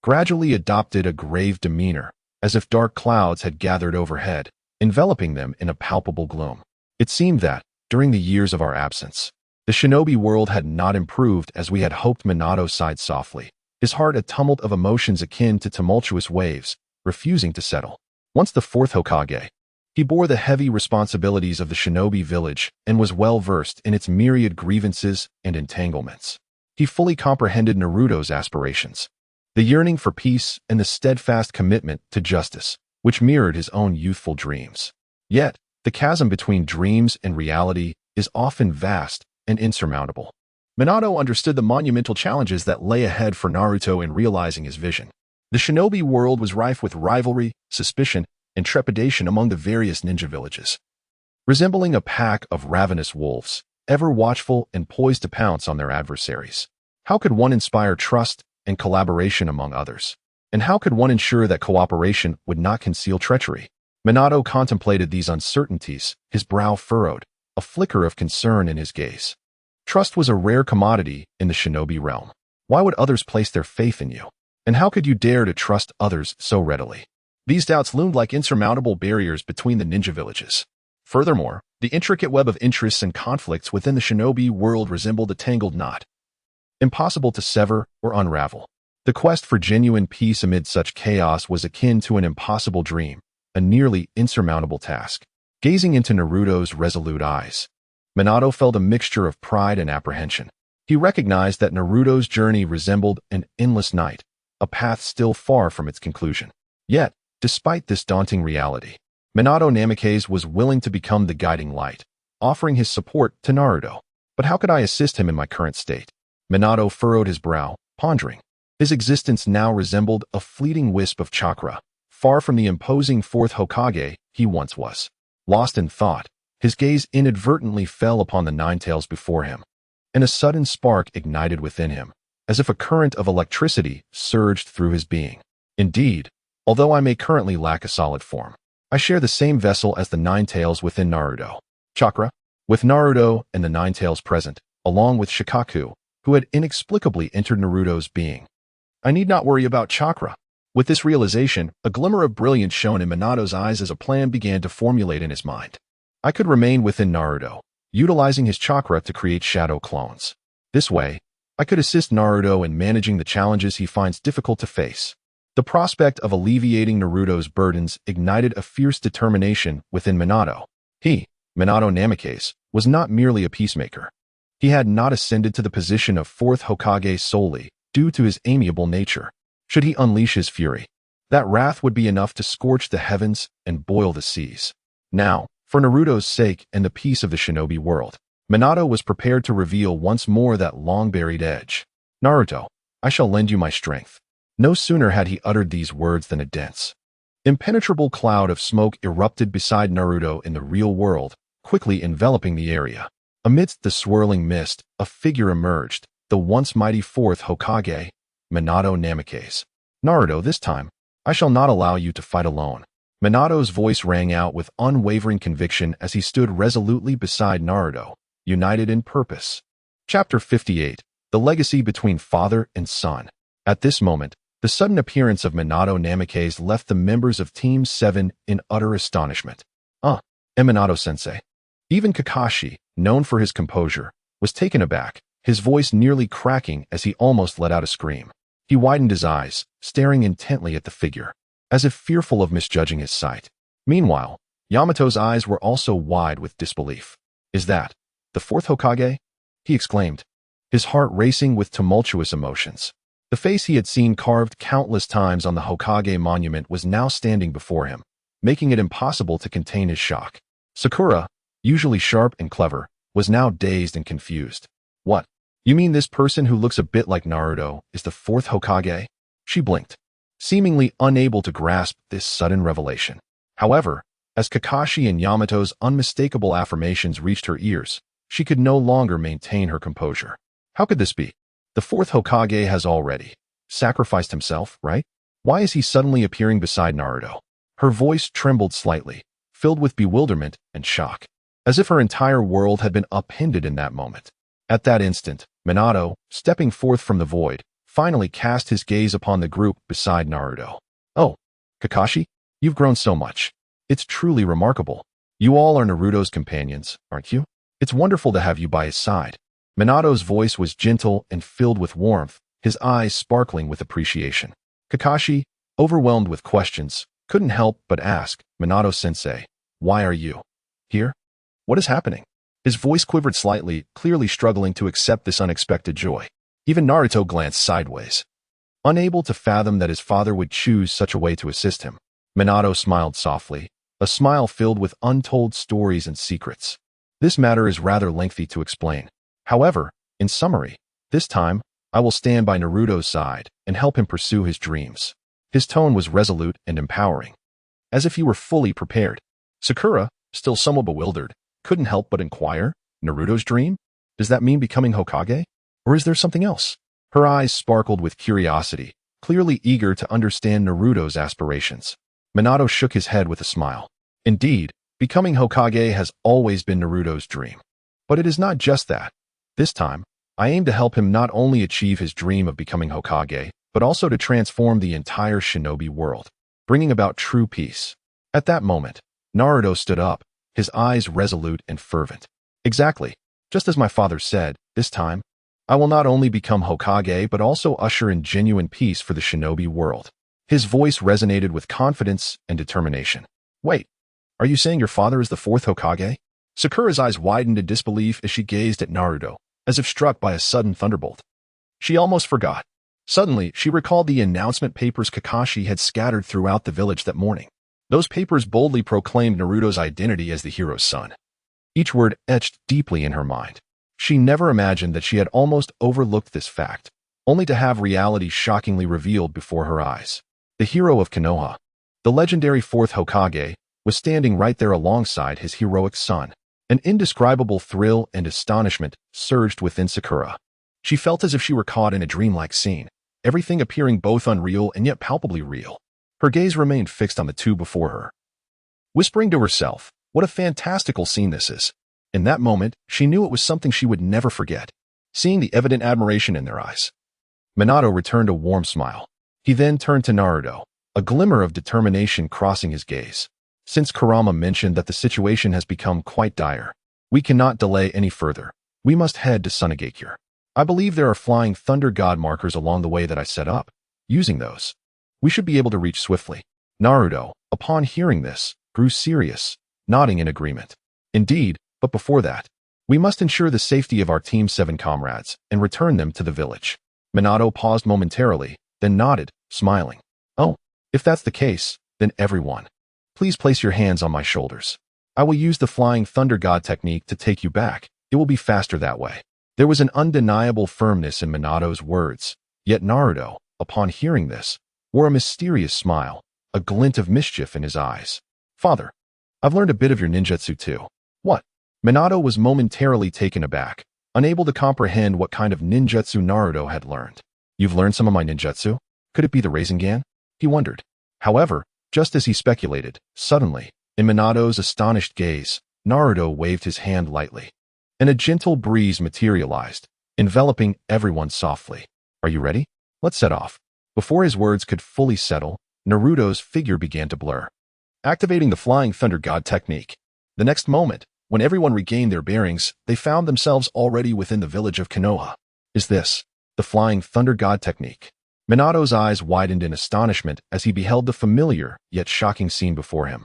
[SPEAKER 1] gradually adopted a grave demeanor, as if dark clouds had gathered overhead, enveloping them in a palpable gloom. It seemed that, during the years of our absence, the shinobi world had not improved as we had hoped. Minato sighed softly, his heart a tumult of emotions akin to tumultuous waves, refusing to settle. Once the fourth Hokage, he bore the heavy responsibilities of the shinobi village and was well versed in its myriad grievances and entanglements. He fully comprehended Naruto's aspirations, the yearning for peace and the steadfast commitment to justice, which mirrored his own youthful dreams. Yet, the chasm between dreams and reality is often vast and insurmountable. Minato understood the monumental challenges that lay ahead for Naruto in realizing his vision. The shinobi world was rife with rivalry, suspicion, and trepidation among the various ninja villages. Resembling a pack of ravenous wolves, ever watchful and poised to pounce on their adversaries. How could one inspire trust and collaboration among others? And how could one ensure that cooperation would not conceal treachery? Minato contemplated these uncertainties, his brow furrowed, a flicker of concern in his gaze. Trust was a rare commodity in the shinobi realm. Why would others place their faith in you? And how could you dare to trust others so readily? These doubts loomed like insurmountable barriers between the ninja villages. Furthermore, the intricate web of interests and conflicts within the shinobi world resembled a tangled knot, impossible to sever or unravel. The quest for genuine peace amid such chaos was akin to an impossible dream, a nearly insurmountable task. Gazing into Naruto's resolute eyes, Minato felt a mixture of pride and apprehension. He recognized that Naruto's journey resembled an endless night, a path still far from its conclusion. Yet, despite this daunting reality, Minato Namikaze was willing to become the guiding light, offering his support to Naruto. But how could I assist him in my current state? Minato furrowed his brow, pondering. His existence now resembled a fleeting wisp of chakra, far from the imposing fourth Hokage he once was. Lost in thought, his gaze inadvertently fell upon the nine tails before him, and a sudden spark ignited within him, as if a current of electricity surged through his being. Indeed, although I may currently lack a solid form, I share the same vessel as the nine tails within Naruto. Chakra? With Naruto and the nine tails present, along with Shikaku, who had inexplicably entered Naruto's being, I need not worry about chakra. With this realization, a glimmer of brilliance shone in Minato's eyes as a plan began to formulate in his mind. I could remain within Naruto, utilizing his chakra to create shadow clones. This way, I could assist Naruto in managing the challenges he finds difficult to face. The prospect of alleviating Naruto's burdens ignited a fierce determination within Minato. He, Minato Namikaze, was not merely a peacemaker. He had not ascended to the position of fourth Hokage solely due to his amiable nature. Should he unleash his fury, that wrath would be enough to scorch the heavens and boil the seas. Now, for Naruto's sake and the peace of the shinobi world, Minato was prepared to reveal once more that long-buried edge. Naruto, I shall lend you my strength. No sooner had he uttered these words than a dense, impenetrable cloud of smoke erupted beside Naruto in the real world, quickly enveloping the area. Amidst the swirling mist, a figure emerged, the once mighty fourth Hokage, Minato Namikaze. Naruto, this time, I shall not allow you to fight alone. Minato's voice rang out with unwavering conviction as he stood resolutely beside Naruto, united in purpose. Chapter 58. The Legacy Between Father and Son. At this moment, the sudden appearance of Minato Namikaze left the members of Team 7 in utter astonishment. Minato-sensei. Even Kakashi, known for his composure, was taken aback, his voice nearly cracking as he almost let out a scream. He widened his eyes, staring intently at the figure, as if fearful of misjudging his sight. Meanwhile, Yamato's eyes were also wide with disbelief. Is that the fourth Hokage? He exclaimed, his heart racing with tumultuous emotions. The face he had seen carved countless times on the Hokage monument was now standing before him, making it impossible to contain his shock. Sakura, usually sharp and clever, was now dazed and confused. What? You mean this person who looks a bit like Naruto is the fourth Hokage? She blinked, seemingly unable to grasp this sudden revelation. However, as Kakashi and Yamato's unmistakable affirmations reached her ears, she could no longer maintain her composure. How could this be? The fourth Hokage has already sacrificed himself, right? Why is he suddenly appearing beside Naruto? Her voice trembled slightly, filled with bewilderment and shock, as if her entire world had been upended in that moment. At that instant, Minato, stepping forth from the void, finally cast his gaze upon the group beside Naruto. Oh, Kakashi, you've grown so much. It's truly remarkable. You all are Naruto's companions, aren't you? It's wonderful to have you by his side. Minato's voice was gentle and filled with warmth, his eyes sparkling with appreciation. Kakashi, overwhelmed with questions, couldn't help but ask, Minato-sensei, why are you here? What is happening? His voice quivered slightly, clearly struggling to accept this unexpected joy. Even Naruto glanced sideways, unable to fathom that his father would choose such a way to assist him. Minato smiled softly, a smile filled with untold stories and secrets. This matter is rather lengthy to explain. However, in summary, this time, I will stand by Naruto's side and help him pursue his dreams. His tone was resolute and empowering, as if he were fully prepared. Sakura, still somewhat bewildered, couldn't help but inquire, Naruto's dream? Does that mean becoming Hokage? Or is there something else? Her eyes sparkled with curiosity, clearly eager to understand Naruto's aspirations. Minato shook his head with a smile. Indeed, becoming Hokage has always been Naruto's dream. But it is not just that. This time, I aim to help him not only achieve his dream of becoming Hokage, but also to transform the entire shinobi world, bringing about true peace. At that moment, Naruto stood up, his eyes resolute and fervent. Exactly. Just as my father said, this time, I will not only become Hokage but also usher in genuine peace for the shinobi world. His voice resonated with confidence and determination. Wait, are you saying your father is the fourth Hokage? Sakura's eyes widened in disbelief as she gazed at Naruto, as if struck by a sudden thunderbolt. She almost forgot. Suddenly, she recalled the announcement papers Kakashi had scattered throughout the village that morning. Those papers boldly proclaimed Naruto's identity as the hero's son. Each word etched deeply in her mind. She never imagined that she had almost overlooked this fact, only to have reality shockingly revealed before her eyes. The hero of Konoha, the legendary fourth Hokage, was standing right there alongside his heroic son. An indescribable thrill and astonishment surged within Sakura. She felt as if she were caught in a dreamlike scene, everything appearing both unreal and yet palpably real. Her gaze remained fixed on the two before her, whispering to herself, what a fantastical scene this is. In that moment, she knew it was something she would never forget, seeing the evident admiration in their eyes. Minato returned a warm smile. He then turned to Naruto, a glimmer of determination crossing his gaze. Since Kurama mentioned that the situation has become quite dire, we cannot delay any further. We must head to Sunagakure. I believe there are flying thunder god markers along the way that I set up. Using those, we should be able to reach swiftly. Naruto, upon hearing this, grew serious, nodding in agreement. Indeed, but before that, we must ensure the safety of our Team 7 comrades and return them to the village. Minato paused momentarily, then nodded, smiling. Oh, if that's the case, then everyone, please place your hands on my shoulders. I will use the flying thunder god technique to take you back. It will be faster that way. There was an undeniable firmness in Minato's words, yet Naruto, upon hearing this, wore a mysterious smile, a glint of mischief in his eyes. Father, I've learned a bit of your ninjutsu too. What? Minato was momentarily taken aback, unable to comprehend what kind of ninjutsu Naruto had learned. You've learned some of my ninjutsu? Could it be the Rasengan? He wondered. However, just as he speculated, suddenly, in Minato's astonished gaze, Naruto waved his hand lightly, and a gentle breeze materialized, enveloping everyone softly. Are you ready? Let's set off. Before his words could fully settle, Naruto's figure began to blur, activating the Flying Thunder God technique. The next moment, when everyone regained their bearings, they found themselves already within the village of Konoha. Is this the Flying Thunder God technique? Minato's eyes widened in astonishment as he beheld the familiar yet shocking scene before him.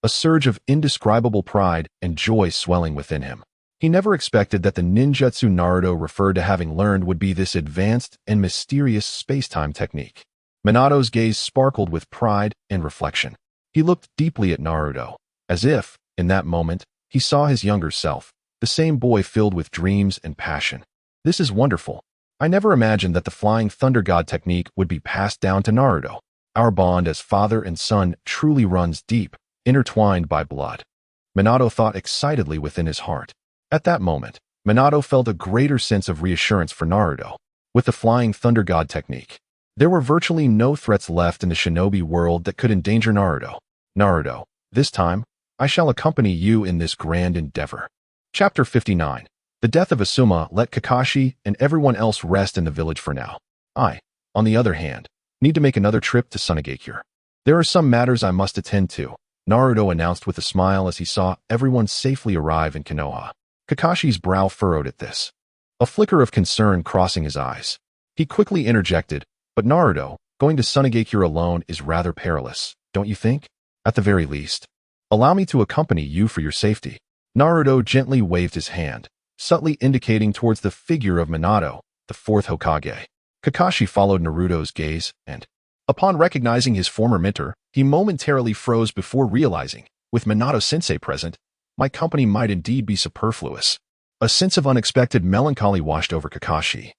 [SPEAKER 1] A surge of indescribable pride and joy swelling within him. He never expected that the ninjutsu Naruto referred to having learned would be this advanced and mysterious space-time technique. Minato's gaze sparkled with pride and reflection. He looked deeply at Naruto, as if, in that moment, he saw his younger self, the same boy filled with dreams and passion. This is wonderful. I never imagined that the Flying Thunder God technique would be passed down to Naruto. Our bond as father and son truly runs deep, intertwined by blood. Minato thought excitedly within his heart. At that moment, Minato felt a greater sense of reassurance for Naruto. With the Flying Thunder God technique, there were virtually no threats left in the shinobi world that could endanger Naruto. Naruto, this time, I shall accompany you in this grand endeavor. Chapter 59. The death of Asuma let Kakashi and everyone else rest in the village for now. I, on the other hand, need to make another trip to Sunagakure. There are some matters I must attend to, Naruto announced with a smile as he saw everyone safely arrive in Konoha. Kakashi's brow furrowed at this, a flicker of concern crossing his eyes. He quickly interjected, but Naruto, going to Sunagakure alone is rather perilous, don't you think? At the very least, allow me to accompany you for your safety. Naruto gently waved his hand, subtly indicating towards the figure of Minato, the fourth Hokage. Kakashi followed Naruto's gaze, and, upon recognizing his former mentor, he momentarily froze before realizing, with Minato-sensei present, my company might indeed be superfluous. A sense of unexpected melancholy washed over Kakashi,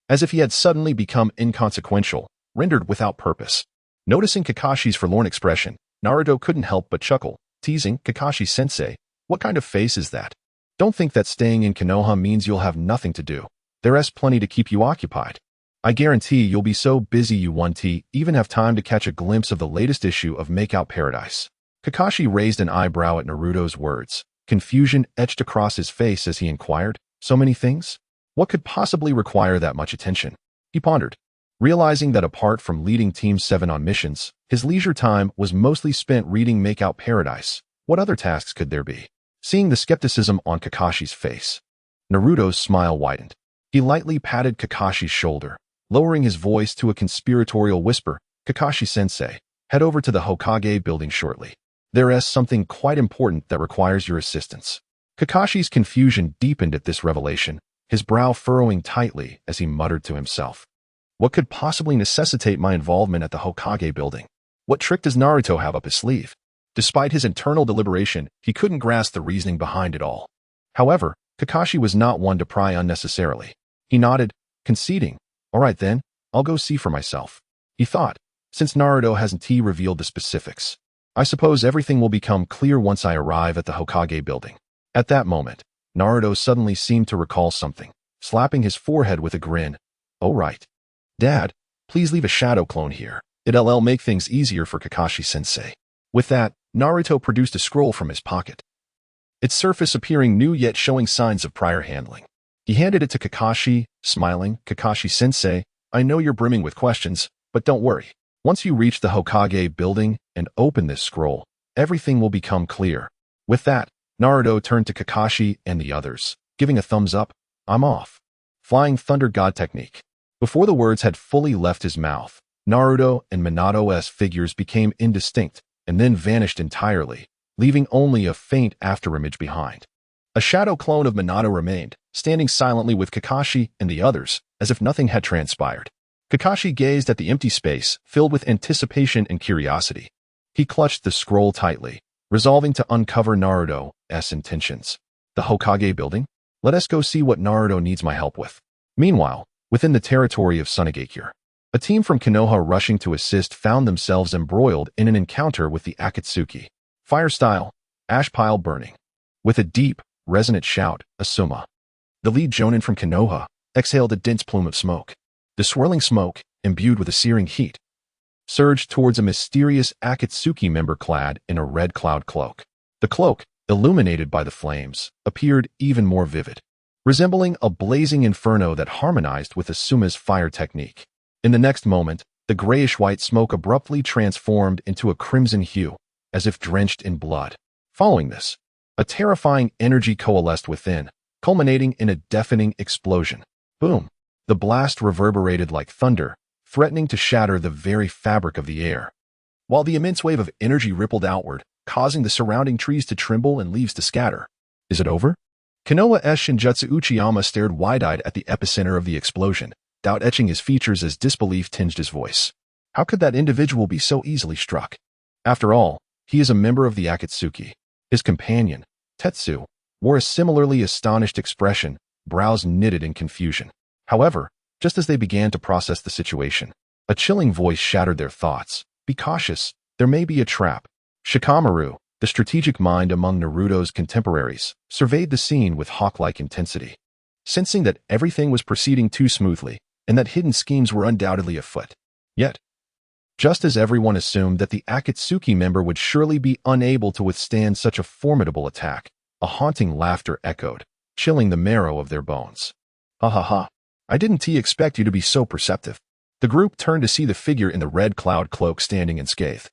[SPEAKER 1] as if he had suddenly become inconsequential, rendered without purpose. Noticing Kakashi's forlorn expression, Naruto couldn't help but chuckle, teasing, Kakashi-sensei, what kind of face is that? Don't think that staying in Konoha means you'll have nothing to do. There's plenty to keep you occupied. I guarantee you'll be so busy you won't even have time to catch a glimpse of the latest issue of Makeout Paradise. Kakashi raised an eyebrow at Naruto's words. Confusion etched across his face as he inquired, so many things? What could possibly require that much attention? He pondered, realizing that apart from leading Team 7 on missions, his leisure time was mostly spent reading Makeout Paradise. What other tasks could there be? Seeing the skepticism on Kakashi's face, Naruto's smile widened. He lightly patted Kakashi's shoulder, lowering his voice to a conspiratorial whisper, Kakashi-sensei, head over to the Hokage building shortly. There's something quite important that requires your assistance. Kakashi's confusion deepened at this revelation, his brow furrowing tightly as he muttered to himself. What could possibly necessitate my involvement at the Hokage building? What trick does Naruto have up his sleeve? Despite his internal deliberation, he couldn't grasp the reasoning behind it all. However, Kakashi was not one to pry unnecessarily. He nodded, conceding, all right then, I'll go see for myself. He thought, since Naruto hasn't revealed the specifics, I suppose everything will become clear once I arrive at the Hokage building. At that moment, Naruto suddenly seemed to recall something, slapping his forehead with a grin. Oh right. Dad, please leave a shadow clone here. It'll make things easier for Kakashi-sensei. With that, Naruto produced a scroll from his pocket, its surface appearing new yet showing signs of prior handling. He handed it to Kakashi, smiling, Kakashi-sensei, I know you're brimming with questions, but don't worry. Once you reach the Hokage building and open this scroll, everything will become clear. With that, Naruto turned to Kakashi and the others, giving a thumbs up. I'm off. Flying Thunder God Technique. Before the words had fully left his mouth, Naruto and Minato's figures became indistinct and then vanished entirely, leaving only a faint afterimage behind. A shadow clone of Minato remained, standing silently with Kakashi and the others, as if nothing had transpired. Kakashi gazed at the empty space, filled with anticipation and curiosity. He clutched the scroll tightly, resolving to uncover Naruto's intentions. The Hokage building? Let us go see what Naruto needs my help with. Meanwhile, within the territory of Sunagakure, a team from Konoha rushing to assist found themselves embroiled in an encounter with the Akatsuki. Fire style, ash pile burning. With a deep, resonant shout, Asuma, the lead jonin from Konoha, exhaled a dense plume of smoke. The swirling smoke, imbued with a searing heat, surged towards a mysterious Akatsuki member clad in a red cloud cloak. The cloak, illuminated by the flames, appeared even more vivid, resembling a blazing inferno that harmonized with Asuma's fire technique. In the next moment, the grayish-white smoke abruptly transformed into a crimson hue, as if drenched in blood. Following this, a terrifying energy coalesced within, culminating in a deafening explosion. Boom! The blast reverberated like thunder, threatening to shatter the very fabric of the air. While the immense wave of energy rippled outward, causing the surrounding trees to tremble and leaves to scatter. Is it over? Konoha's Shinjutsu Uchiyama stared wide-eyed at the epicenter of the explosion, doubt etching his features as disbelief tinged his voice. How could that individual be so easily struck? After all, he is a member of the Akatsuki. His companion, Tetsu, wore a similarly astonished expression, brows knitted in confusion. However, just as they began to process the situation, a chilling voice shattered their thoughts. Be cautious, there may be a trap. Shikamaru, the strategic mind among Naruto's contemporaries, surveyed the scene with hawk-like intensity. Sensing that everything was proceeding too smoothly, and that hidden schemes were undoubtedly afoot. Yet, just as everyone assumed that the Akatsuki member would surely be unable to withstand such a formidable attack, a haunting laughter echoed, chilling the marrow of their bones. Ha ha ha, I didn't expect you to be so perceptive. The group turned to see the figure in the red cloud cloak standing in scathe,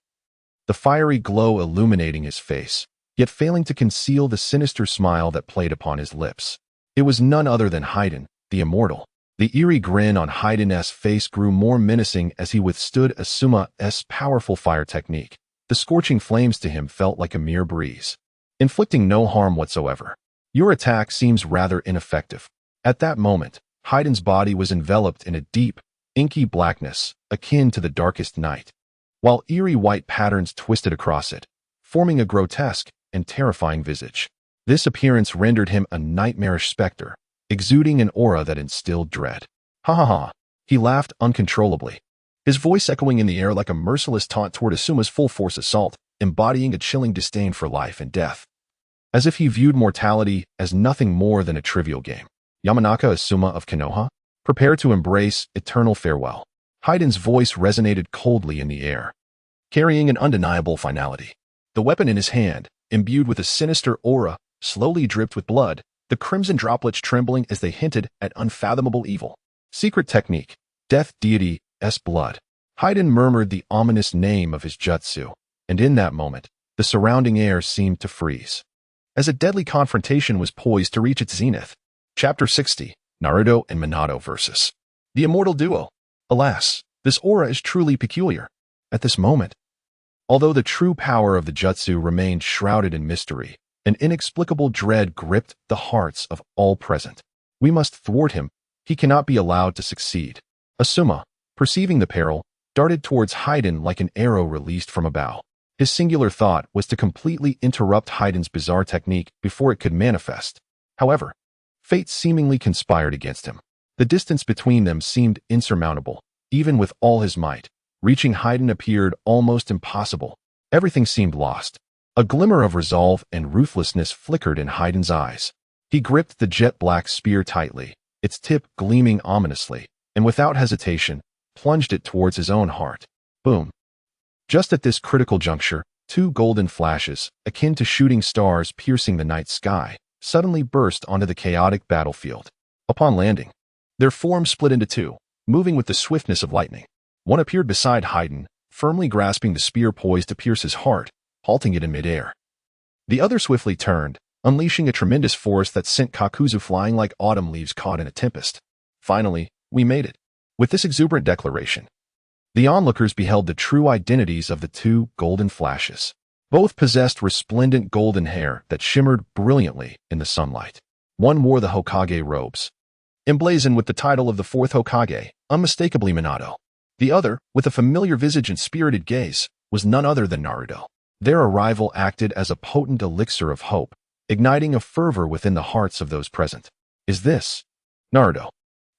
[SPEAKER 1] the fiery glow illuminating his face, yet failing to conceal the sinister smile that played upon his lips. It was none other than Haiden, the immortal. The eerie grin on Haiden's face grew more menacing as he withstood Asuma's powerful fire technique. The scorching flames to him felt like a mere breeze, inflicting no harm whatsoever. Your attack seems rather ineffective. At that moment, Haiden's body was enveloped in a deep, inky blackness, akin to the darkest night, while eerie white patterns twisted across it, forming a grotesque and terrifying visage. This appearance rendered him a nightmarish specter, exuding an aura that instilled dread. Ha ha ha, he laughed uncontrollably, his voice echoing in the air like a merciless taunt toward Asuma's full-force assault, embodying a chilling disdain for life and death. As if he viewed mortality as nothing more than a trivial game. Yamanaka Asuma of Konoha, prepare to embrace eternal farewell. Haiden's voice resonated coldly in the air, carrying an undeniable finality. The weapon in his hand, imbued with a sinister aura, slowly dripped with blood, the crimson droplets trembling as they hinted at unfathomable evil. Secret technique, death deity's blood. Haiden murmured the ominous name of his jutsu, and in that moment, the surrounding air seemed to freeze, as a deadly confrontation was poised to reach its zenith. Chapter 60, Naruto and Minato vs. the Immortal Duo. Alas, this aura is truly peculiar. At this moment, although the true power of the jutsu remained shrouded in mystery, an inexplicable dread gripped the hearts of all present. We must thwart him. He cannot be allowed to succeed. Asuma, perceiving the peril, darted towards Haiden like an arrow released from a bow. His singular thought was to completely interrupt Haiden's bizarre technique before it could manifest. However, fate seemingly conspired against him. The distance between them seemed insurmountable. Even with all his might, reaching Haiden appeared almost impossible. Everything seemed lost. A glimmer of resolve and ruthlessness flickered in Haiden's eyes. He gripped the jet-black spear tightly, its tip gleaming ominously, and without hesitation, plunged it towards his own heart. Boom. Just at this critical juncture, two golden flashes, akin to shooting stars piercing the night sky, suddenly burst onto the chaotic battlefield. Upon landing, their forms split into two, moving with the swiftness of lightning. One appeared beside Haiden, firmly grasping the spear poised to pierce his heart, halting it in midair. The other swiftly turned, unleashing a tremendous force that sent Kakuzu flying like autumn leaves caught in a tempest. Finally, we made it. With this exuberant declaration, the onlookers beheld the true identities of the two golden flashes. Both possessed resplendent golden hair that shimmered brilliantly in the sunlight. One wore the Hokage robes, emblazoned with the title of the fourth Hokage, unmistakably Minato. The other, with a familiar visage and spirited gaze, was none other than Naruto. Their arrival acted as a potent elixir of hope, igniting a fervor within the hearts of those present. Is this Naruto?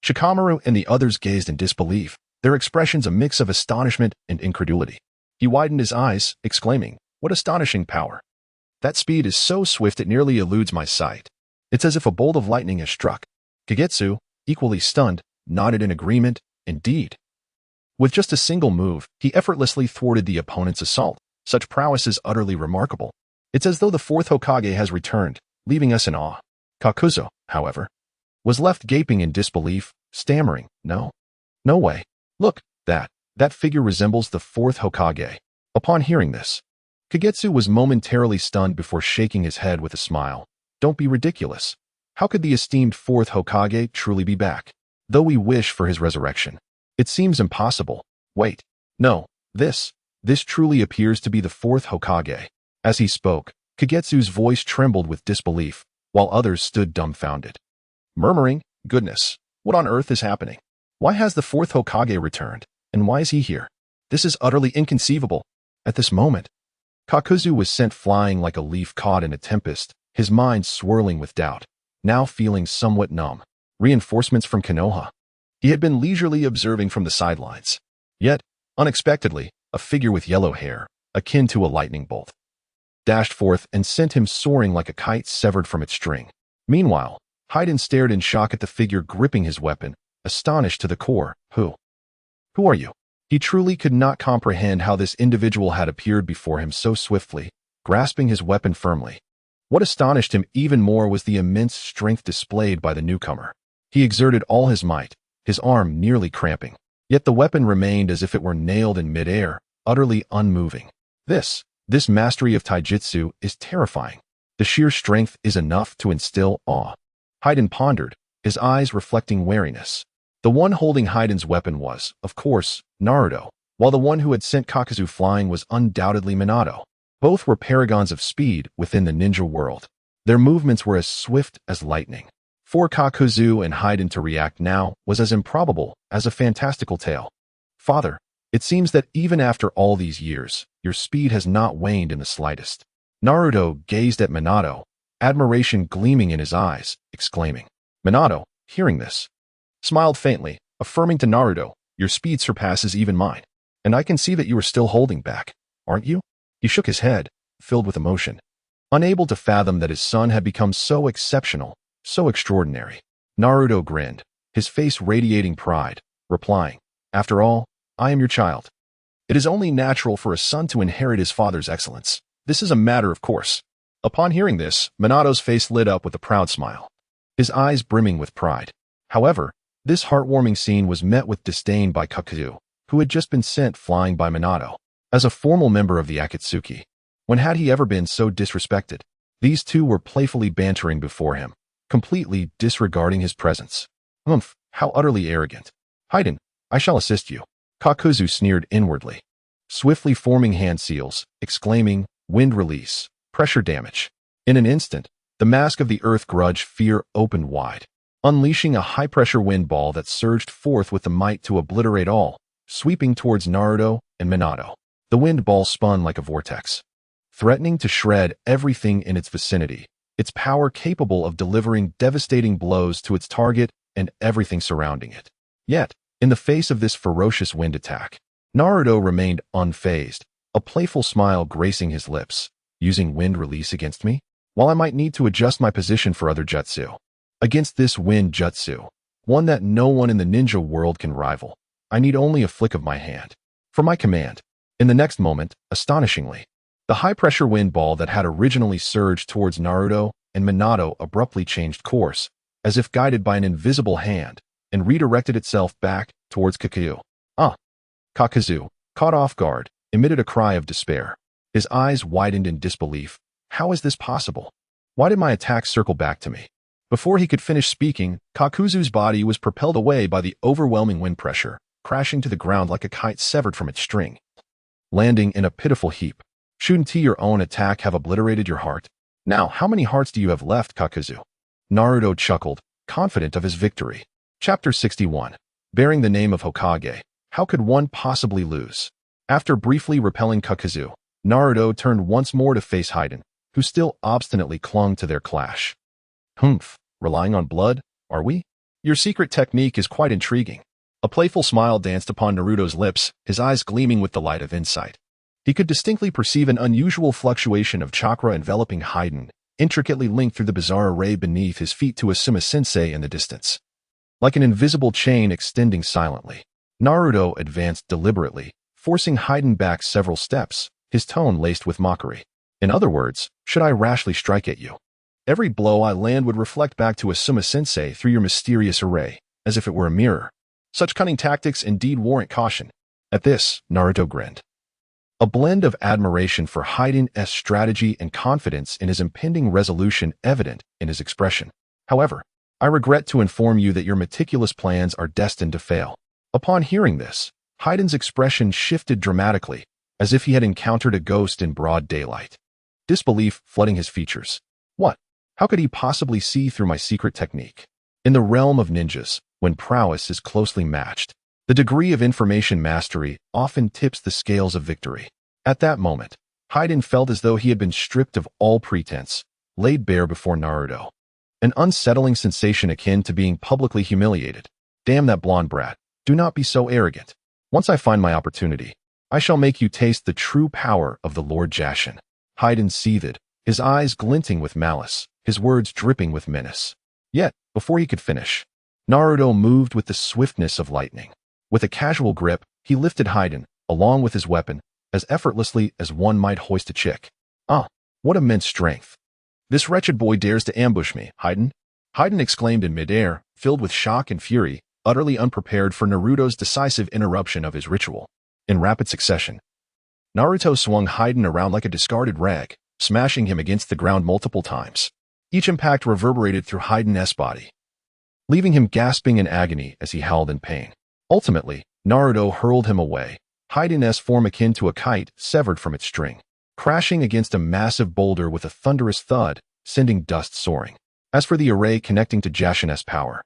[SPEAKER 1] Shikamaru and the others gazed in disbelief, their expressions a mix of astonishment and incredulity. He widened his eyes, exclaiming, "What astonishing power! That speed is so swift it nearly eludes my sight. It's as if a bolt of lightning has struck." Kagetsu, equally stunned, nodded in agreement. Indeed. With just a single move, he effortlessly thwarted the opponent's assault. Such prowess is utterly remarkable. It's as though the fourth Hokage has returned, leaving us in awe. Kakuzu, however, was left gaping in disbelief, stammering, No way. Look, that figure resembles the fourth Hokage." Upon hearing this, Kagetsu was momentarily stunned before shaking his head with a smile. "Don't be ridiculous. How could the esteemed fourth Hokage truly be back? Though we wish for his resurrection, it seems impossible. Wait. No, this truly appears to be the fourth Hokage." As he spoke, Kagetsu's voice trembled with disbelief, while others stood dumbfounded, murmuring, "Goodness, what on earth is happening? Why has the fourth Hokage returned, and why is he here? This is utterly inconceivable." At this moment, Kakuzu was sent flying like a leaf caught in a tempest, his mind swirling with doubt, now feeling somewhat numb. Reinforcements from Konoha. He had been leisurely observing from the sidelines. Yet, unexpectedly, a figure with yellow hair, akin to a lightning bolt, dashed forth and sent him soaring like a kite severed from its string. Meanwhile, Haiden stared in shock at the figure gripping his weapon, astonished to the core. Who are you? He truly could not comprehend how this individual had appeared before him so swiftly, grasping his weapon firmly. What astonished him even more was the immense strength displayed by the newcomer. He exerted all his might, his arm nearly cramping. Yet the weapon remained as if it were nailed in midair, utterly unmoving. This mastery of taijutsu is terrifying. The sheer strength is enough to instill awe. Haiden pondered, his eyes reflecting wariness. The one holding Haiden's weapon was, of course, Naruto, while the one who had sent Kakuzu flying was undoubtedly Minato. Both were paragons of speed within the ninja world. Their movements were as swift as lightning. For Kakuzu and Haiden to react now was as improbable as a fantastical tale. "Father, it seems that even after all these years, your speed has not waned in the slightest." Naruto gazed at Minato, admiration gleaming in his eyes, exclaiming. Minato, hearing this, smiled faintly, affirming to Naruto, "Your speed surpasses even mine. And I can see that you are still holding back, aren't you?" He shook his head, filled with emotion, unable to fathom that his son had become so exceptional, so extraordinary. Naruto grinned, his face radiating pride, replying, "After all, I am your child. It is only natural for a son to inherit his father's excellence. This is a matter of course." Upon hearing this, Minato's face lit up with a proud smile, his eyes brimming with pride. However, this heartwarming scene was met with disdain by Kakuzu, who had just been sent flying by Minato. As a formal member of the Akatsuki, when had he ever been so disrespected? These two were playfully bantering before him, completely disregarding his presence. How utterly arrogant. "Haiden, I shall assist you." Kakuzu sneered inwardly, swiftly forming hand seals, exclaiming, "Wind release, pressure damage." In an instant, the mask of the earth grudge fear opened wide, unleashing a high-pressure wind ball that surged forth with the might to obliterate all, sweeping towards Naruto and Minato. The wind ball spun like a vortex, threatening to shred everything in its vicinity, its power capable of delivering devastating blows to its target and everything surrounding it. Yet, in the face of this ferocious wind attack, Naruto remained unfazed, a playful smile gracing his lips. "Using wind release against me? While I might need to adjust my position for other jutsu, against this wind jutsu, one that no one in the ninja world can rival, I need only a flick of my hand for my command." In the next moment, astonishingly, the high-pressure wind ball that had originally surged towards Naruto and Minato abruptly changed course, as if guided by an invisible hand, and redirected itself back towards Kakuzu. Kakuzu, caught off guard, emitted a cry of despair. His eyes widened in disbelief. How is this possible? Why did my attack circle back to me? Before he could finish speaking, Kakuzu's body was propelled away by the overwhelming wind pressure, crashing to the ground like a kite severed from its string, landing in a pitiful heap. Shouldn't your own attack have obliterated your heart? Now, how many hearts do you have left, Kakuzu? Naruto chuckled, confident of his victory. Chapter 61. Bearing the name of Hokage. How could one possibly lose? After briefly repelling Kakuzu, Naruto turned once more to face Haiden, who still obstinately clung to their clash. Humph, relying on blood, are we? Your secret technique is quite intriguing. A playful smile danced upon Naruto's lips, his eyes gleaming with the light of insight. He could distinctly perceive an unusual fluctuation of chakra enveloping Haiden, intricately linked through the bizarre array beneath his feet to Asuma Sensei in the distance. Like an invisible chain extending silently, Naruto advanced deliberately, forcing Haiden back several steps, his tone laced with mockery. In other words, should I rashly strike at you? Every blow I land would reflect back to Asuma Sensei through your mysterious array, as if it were a mirror. Such cunning tactics indeed warrant caution. At this, Naruto grinned. A blend of admiration for Haiden's strategy and confidence in his impending resolution evident in his expression. However, I regret to inform you that your meticulous plans are destined to fail. Upon hearing this, Haiden's expression shifted dramatically, as if he had encountered a ghost in broad daylight. Disbelief flooding his features. What? How could he possibly see through my secret technique? In the realm of ninjas, when prowess is closely matched, the degree of information mastery often tips the scales of victory. At that moment, Haiden felt as though he had been stripped of all pretense, laid bare before Naruto. An unsettling sensation akin to being publicly humiliated. Damn that blonde brat. Do not be so arrogant. Once I find my opportunity, I shall make you taste the true power of the Lord Jashin. Haiden seethed, his eyes glinting with malice, his words dripping with menace. Yet, before he could finish, Naruto moved with the swiftness of lightning. With a casual grip, he lifted Haiden, along with his weapon, as effortlessly as one might hoist a chick. Ah, what immense strength. This wretched boy dares to ambush me, Haiden. Haiden exclaimed in midair, filled with shock and fury, utterly unprepared for Naruto's decisive interruption of his ritual. In rapid succession, Naruto swung Haiden around like a discarded rag, smashing him against the ground multiple times. Each impact reverberated through Haiden's body, leaving him gasping in agony as he howled in pain. Ultimately, Naruto hurled him away, Haiden's form akin to a kite severed from its string, crashing against a massive boulder with a thunderous thud, sending dust soaring. As for the array connecting to Jashin's power,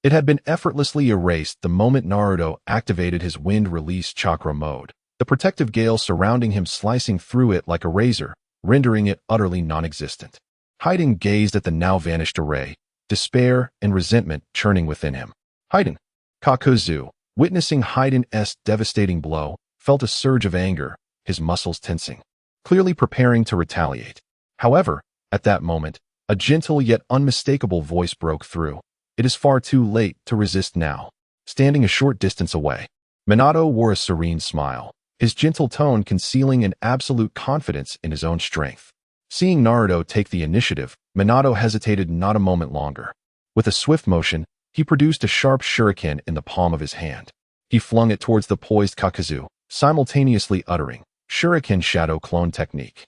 [SPEAKER 1] it had been effortlessly erased the moment Naruto activated his wind-release chakra mode, the protective gale surrounding him slicing through it like a razor, rendering it utterly non-existent. Haiden gazed at the now-vanished array, despair and resentment churning within him. Haiden. Kakuzu, witnessing Haiden's devastating blow, felt a surge of anger, his muscles tensing, clearly preparing to retaliate. However, at that moment, a gentle yet unmistakable voice broke through. It is far too late to resist now. Standing a short distance away, Minato wore a serene smile, his gentle tone concealing an absolute confidence in his own strength. Seeing Naruto take the initiative, Minato hesitated not a moment longer. With a swift motion, he produced a sharp shuriken in the palm of his hand. He flung it towards the poised Kakuzu, simultaneously uttering, "Shuriken Shadow Clone Technique."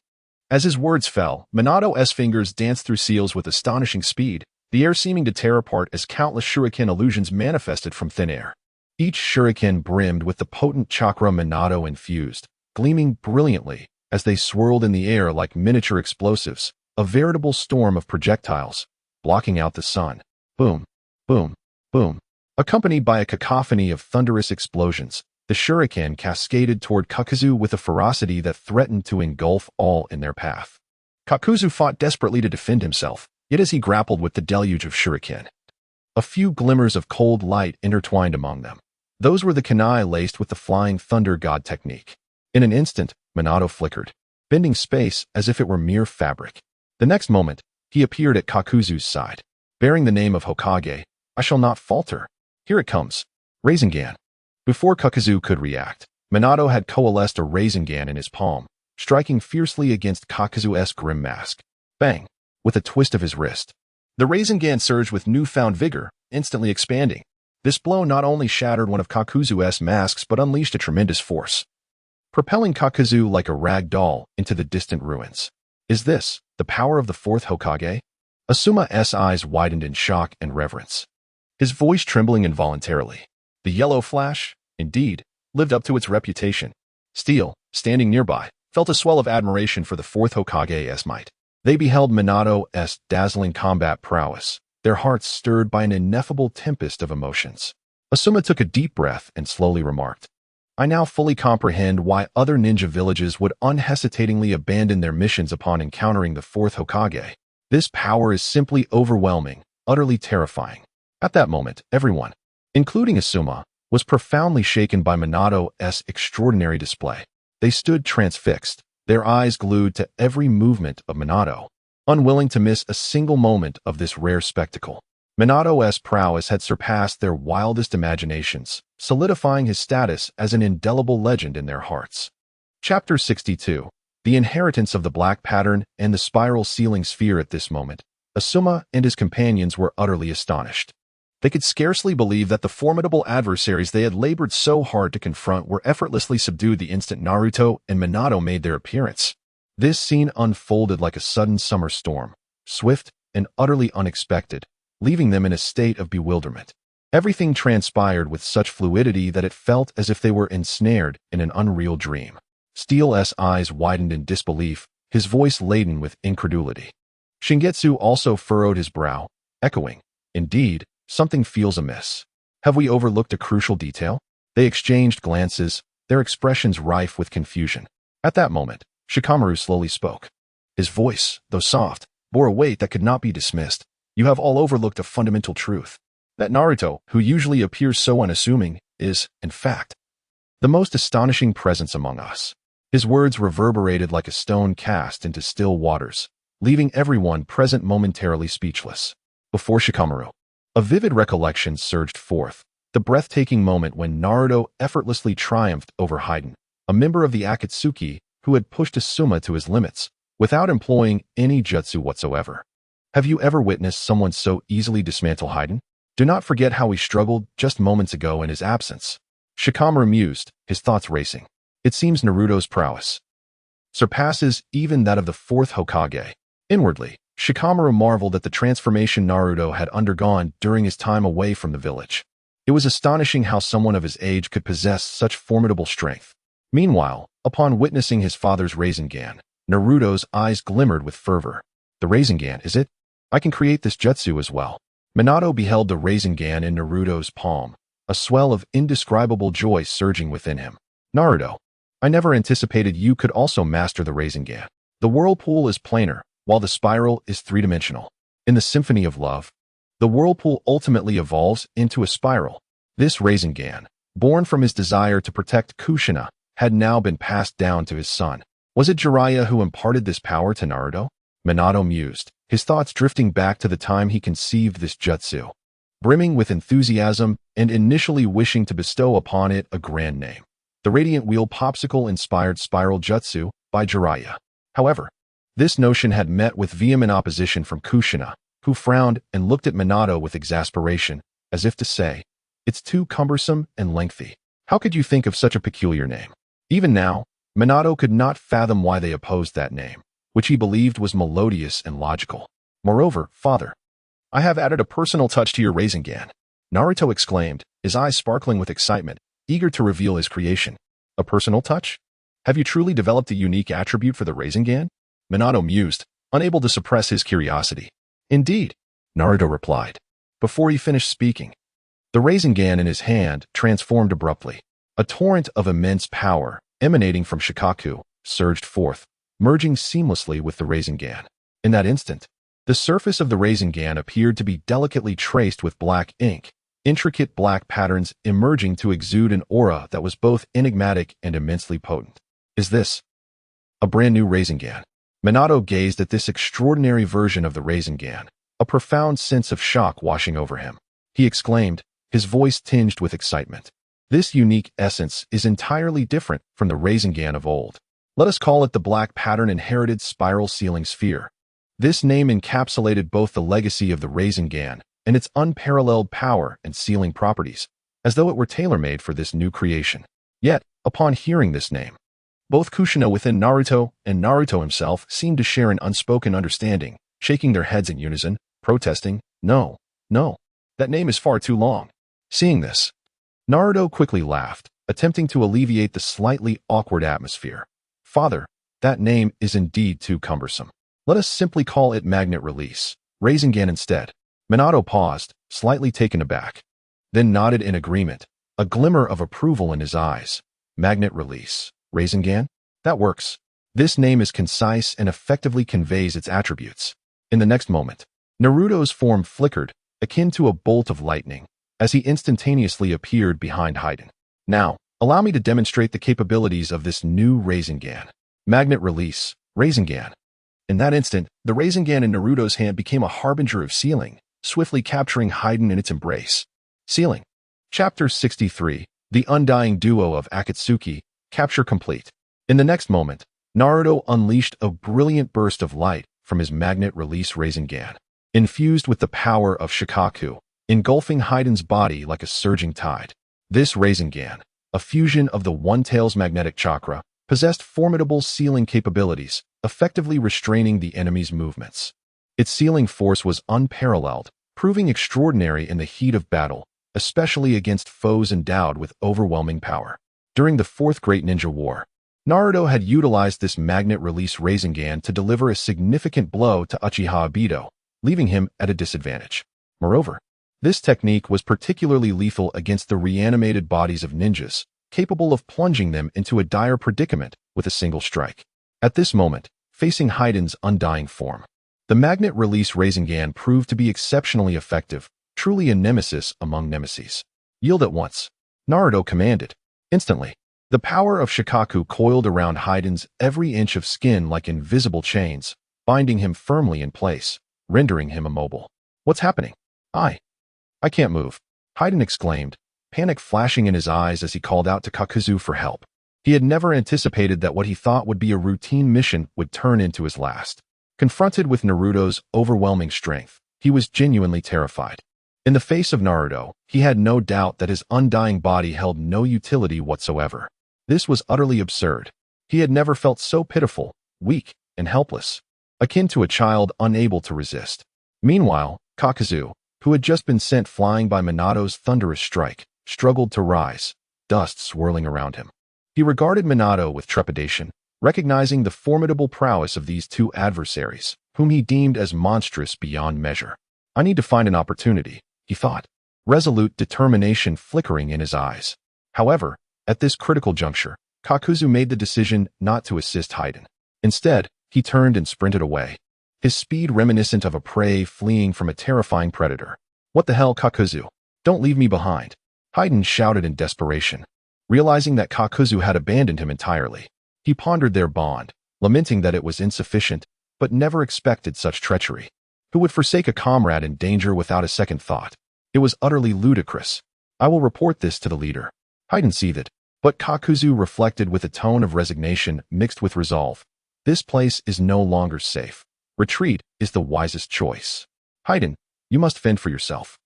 [SPEAKER 1] As his words fell, Minato's fingers danced through seals with astonishing speed, the air seeming to tear apart as countless shuriken illusions manifested from thin air. Each shuriken brimmed with the potent chakra Minato infused, gleaming brilliantly as they swirled in the air like miniature explosives, a veritable storm of projectiles, blocking out the sun. Boom, boom, boom. Accompanied by a cacophony of thunderous explosions, the shuriken cascaded toward Kakuzu with a ferocity that threatened to engulf all in their path. Kakuzu fought desperately to defend himself, yet as he grappled with the deluge of shuriken, a few glimmers of cold light intertwined among them. Those were the kunai laced with the flying thunder god technique. In an instant, Minato flickered, bending space as if it were mere fabric. The next moment, he appeared at Kakuzu's side. Bearing the name of Hokage, I shall not falter. Here it comes. Rasengan. Before Kakuzu could react, Minato had coalesced a Rasengan in his palm, striking fiercely against Kakuzu's grim mask. Bang! With a twist of his wrist. The Rasengan surged with newfound vigor, instantly expanding. This blow not only shattered one of Kakuzu's masks but unleashed a tremendous force, propelling Kakazu like a rag doll into the distant ruins. Is this the power of the fourth Hokage? Asuma's eyes widened in shock and reverence, his voice trembling involuntarily. The yellow flash, indeed, lived up to its reputation. Steel, standing nearby, felt a swell of admiration for the fourth Hokage's might. They beheld Minato's dazzling combat prowess, their hearts stirred by an ineffable tempest of emotions. Asuma took a deep breath and slowly remarked, I now fully comprehend why other ninja villages would unhesitatingly abandon their missions upon encountering the fourth Hokage. This power is simply overwhelming, utterly terrifying. At that moment, everyone, including Asuma, was profoundly shaken by Minato's extraordinary display. They stood transfixed, their eyes glued to every movement of Minato, unwilling to miss a single moment of this rare spectacle. Minato's prowess had surpassed their wildest imaginations, solidifying his status as an indelible legend in their hearts. Chapter 62. The Inheritance of the Black Pattern and the Spiral Ceiling Sphere. At this moment, Asuma and his companions were utterly astonished. They could scarcely believe that the formidable adversaries they had labored so hard to confront were effortlessly subdued the instant Naruto and Minato made their appearance. This scene unfolded like a sudden summer storm, swift and utterly unexpected, leaving them in a state of bewilderment. Everything transpired with such fluidity that it felt as if they were ensnared in an unreal dream. Steel's eyes widened in disbelief, his voice laden with incredulity. Shingetsu also furrowed his brow, echoing, Indeed, something feels amiss. Have we overlooked a crucial detail? They exchanged glances, their expressions rife with confusion. At that moment, Shikamaru slowly spoke. His voice, though soft, bore a weight that could not be dismissed. You have all overlooked a fundamental truth. That Naruto, who usually appears so unassuming, is, in fact, the most astonishing presence among us. His words reverberated like a stone cast into still waters, leaving everyone present momentarily speechless. Before Shikamaru, a vivid recollection surged forth, the breathtaking moment when Naruto effortlessly triumphed over Haiden, a member of the Akatsuki who had pushed Asuma to his limits, without employing any jutsu whatsoever. Have you ever witnessed someone so easily dismantle Haiden? Do not forget how he struggled just moments ago in his absence. Shikamaru mused, his thoughts racing. It seems Naruto's prowess surpasses even that of the fourth Hokage. Inwardly, Shikamaru marveled at the transformation Naruto had undergone during his time away from the village. It was astonishing how someone of his age could possess such formidable strength. Meanwhile, upon witnessing his father's Rasengan, Naruto's eyes glimmered with fervor. The Rasengan, is it? I can create this jutsu as well. Minato beheld the Rasengan in Naruto's palm, a swell of indescribable joy surging within him. Naruto, I never anticipated you could also master the Rasengan. The whirlpool is planar, while the spiral is three-dimensional. In the symphony of love, the whirlpool ultimately evolves into a spiral. This Rasengan, born from his desire to protect Kushina, had now been passed down to his son. Was it Jiraiya who imparted this power to Naruto? Minato mused, his thoughts drifting back to the time he conceived this jutsu, brimming with enthusiasm and initially wishing to bestow upon it a grand name. The Radiant Wheel Popsicle-inspired Spiral Jutsu by Jiraiya. However, this notion had met with vehement opposition from Kushina, who frowned and looked at Minato with exasperation, as if to say, it's too cumbersome and lengthy. How could you think of such a peculiar name? Even now, Minato could not fathom why they opposed that name, which he believed was melodious and logical. Moreover, father, I have added a personal touch to your Rasengan, Naruto exclaimed, his eyes sparkling with excitement, eager to reveal his creation. A personal touch? Have you truly developed a unique attribute for the Rasengan? Minato mused, unable to suppress his curiosity. Indeed, Naruto replied. Before he finished speaking, the Rasengan in his hand transformed abruptly. A torrent of immense power, emanating from Shikaku, surged forth, merging seamlessly with the Rasengan. In that instant, the surface of the Rasengan appeared to be delicately traced with black ink, intricate black patterns emerging to exude an aura that was both enigmatic and immensely potent. Is this a brand new Rasengan? Minato gazed at this extraordinary version of the Rasengan, a profound sense of shock washing over him. He exclaimed, his voice tinged with excitement. This unique essence is entirely different from the Rasengan of old. Let us call it the Black Pattern Inherited Spiral Ceiling Sphere. This name encapsulated both the legacy of the Rasengan and its unparalleled power and sealing properties, as though it were tailor-made for this new creation. Yet, upon hearing this name, Both Kushina within Naruto and Naruto himself seemed to share an unspoken understanding, shaking their heads in unison, protesting, "No, no, that name is far too long." Seeing this, Naruto quickly laughed, attempting to alleviate the slightly awkward atmosphere. "Father, that name is indeed too cumbersome. Let us simply call it Magnet Release, Rasengan instead." Minato paused, slightly taken aback, then nodded in agreement, a glimmer of approval in his eyes. "Magnet Release, Rasengan? That works. This name is concise and effectively conveys its attributes." In the next moment, Naruto's form flickered, akin to a bolt of lightning, as he instantaneously appeared behind Haiden. "Now, allow me to demonstrate the capabilities of this new Rasengan. Magnet Release, Rasengan." In that instant, the Rasengan in Naruto's hand became a harbinger of sealing, swiftly capturing Haiden in its embrace. Sealing. Chapter 63, The Undying Duo of Akatsuki, capture complete. In the next moment, Naruto unleashed a brilliant burst of light from his Magnet Release Rasengan, infused with the power of Shikaku, engulfing Haiden's body like a surging tide. This Rasengan, a fusion of the One-Tail's magnetic chakra, possessed formidable sealing capabilities, effectively restraining the enemy's movements. Its sealing force was unparalleled, proving extraordinary in the heat of battle, especially against foes endowed with overwhelming power. During the Fourth Great Ninja War, Naruto had utilized this Magnet Release Rasengan to deliver a significant blow to Uchiha Obito, leaving him at a disadvantage. Moreover, this technique was particularly lethal against the reanimated bodies of ninjas, capable of plunging them into a dire predicament with a single strike. At this moment, facing Haiden's undying form, the Magnet Release Rasengan proved to be exceptionally effective, truly a nemesis among nemeses. "Yield at once," Naruto commanded. Instantly, the power of Shikaku coiled around Haiden's every inch of skin like invisible chains, binding him firmly in place, rendering him immobile. "What's happening? I can't move," Haiden exclaimed, panic flashing in his eyes as he called out to Kakuzu for help. He had never anticipated that what he thought would be a routine mission would turn into his last. Confronted with Naruto's overwhelming strength, he was genuinely terrified. In the face of Naruto, he had no doubt that his undying body held no utility whatsoever. This was utterly absurd. He had never felt so pitiful, weak, and helpless, akin to a child unable to resist. Meanwhile, Kakuzu, who had just been sent flying by Minato's thunderous strike, struggled to rise, dust swirling around him. He regarded Minato with trepidation, recognizing the formidable prowess of these two adversaries, whom he deemed as monstrous beyond measure. "I need to find an opportunity," he thought, resolute determination flickering in his eyes. However, at this critical juncture, Kakuzu made the decision not to assist Haiden. Instead, he turned and sprinted away, his speed reminiscent of a prey fleeing from a terrifying predator. "What the hell, Kakuzu? Don't leave me behind," Haiden shouted in desperation. Realizing that Kakuzu had abandoned him entirely, he pondered their bond, lamenting that it was insufficient, but never expected such treachery. Who would forsake a comrade in danger without a second thought? It was utterly ludicrous. "I will report this to the leader," Haiden seethed, but Kakuzu reflected with a tone of resignation mixed with resolve. "This place is no longer safe. Retreat is the wisest choice. Haiden, you must fend for yourself."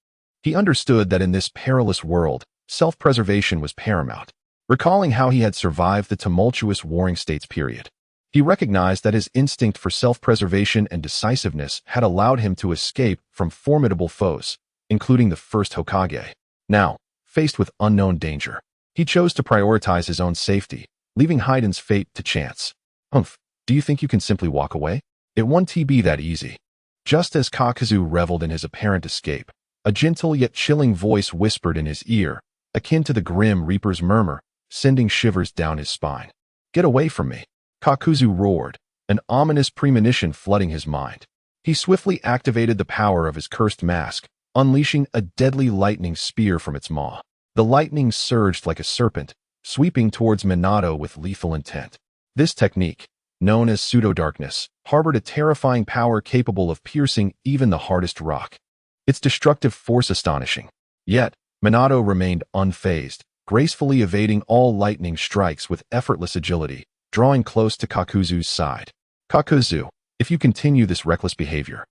[SPEAKER 1] He understood that in this perilous world, self-preservation was paramount. Recalling how he had survived the tumultuous Warring States period, he recognized that his instinct for self-preservation and decisiveness had allowed him to escape from formidable foes, including the first Hokage. Now, faced with unknown danger, he chose to prioritize his own safety, leaving Haiden's fate to chance. "Humph, do you think you can simply walk away? It won't be that easy." Just as Kakuzu reveled in his apparent escape, a gentle yet chilling voice whispered in his ear, akin to the grim Reaper's murmur, sending shivers down his spine. "Get away from me," Kakuzu roared, an ominous premonition flooding his mind. He swiftly activated the power of his cursed mask, unleashing a deadly lightning spear from its maw. The lightning surged like a serpent, sweeping towards Minato with lethal intent. This technique, known as pseudo-darkness, harbored a terrifying power capable of piercing even the hardest rock. Its destructive force astonishing. Yet, Minato remained unfazed, gracefully evading all lightning strikes with effortless agility, drawing close to Kakuzu's side. "Kakuzu, if you continue this reckless behavior,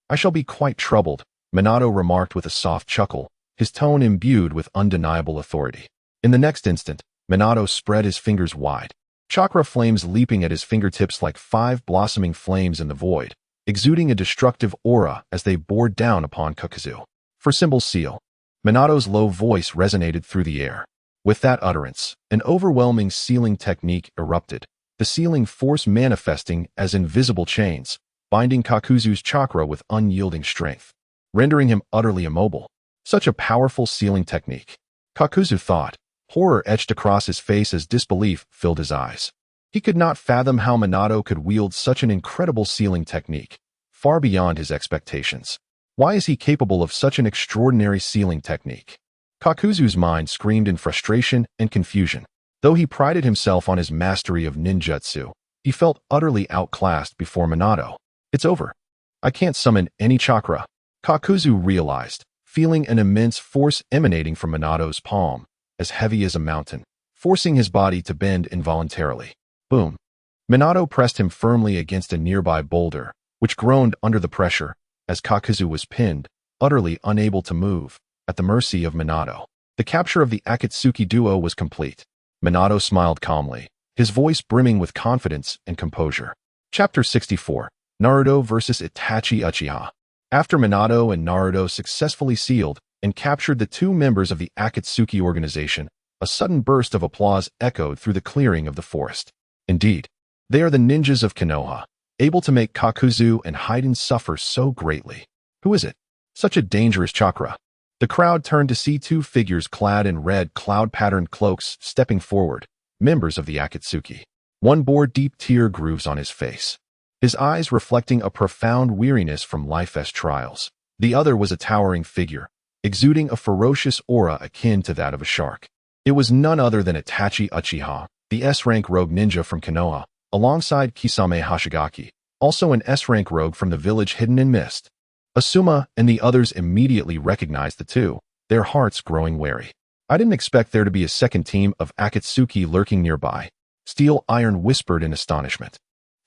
[SPEAKER 1] I shall be quite troubled," Minato remarked with a soft chuckle, his tone imbued with undeniable authority. In the next instant, Minato spread his fingers wide, chakra flames leaping at his fingertips like 5 blossoming flames in the void, exuding a destructive aura as they bore down upon Kakazu. For symbol seal, Minato's low voice resonated through the air. With that utterance, an overwhelming sealing technique erupted, the sealing force manifesting as invisible chains, binding Kakuzu's chakra with unyielding strength, rendering him utterly immobile. Such a powerful sealing technique. Kakuzu thought. Horror etched across his face as disbelief filled his eyes. He could not fathom how Minato could wield such an incredible sealing technique, far beyond his expectations. Why is he capable of such an extraordinary sealing technique? Kakuzu's mind screamed in frustration and confusion. Though he prided himself on his mastery of ninjutsu, he felt utterly outclassed before Minato. It's over. I can't summon any chakra. Kakuzu realized, feeling an immense force emanating from Minato's palm, as heavy as a mountain, forcing his body to bend involuntarily. Boom. Minato pressed him firmly against a nearby boulder, which groaned under the pressure, as Kakuzu was pinned, utterly unable to move, at the mercy of Minato. The capture of the Akatsuki duo was complete. Minato smiled calmly, his voice brimming with confidence and composure. Chapter 64. Naruto vs. Itachi Uchiha. After Minato and Naruto successfully sealed and captured the 2 members of the Akatsuki organization, a sudden burst of applause echoed through the clearing of the forest. Indeed, they are the ninjas of Konoha, able to make Kakuzu and Haiden suffer so greatly. Who is it? Such a dangerous chakra. The crowd turned to see 2 figures clad in red cloud-patterned cloaks stepping forward, members of the Akatsuki. One bore deep tear grooves on his face, his eyes reflecting a profound weariness from life's trials. The other was a towering figure, exuding a ferocious aura akin to that of a shark. It was none other than Itachi Uchiha, the S-rank rogue ninja from Konoha, alongside Kisame Hashigaki, also an S-rank rogue from the village hidden in mist. Asuma and the others immediately recognized the 2, their hearts growing wary. I didn't expect there to be a second team of Akatsuki lurking nearby, Steel Iron whispered in astonishment.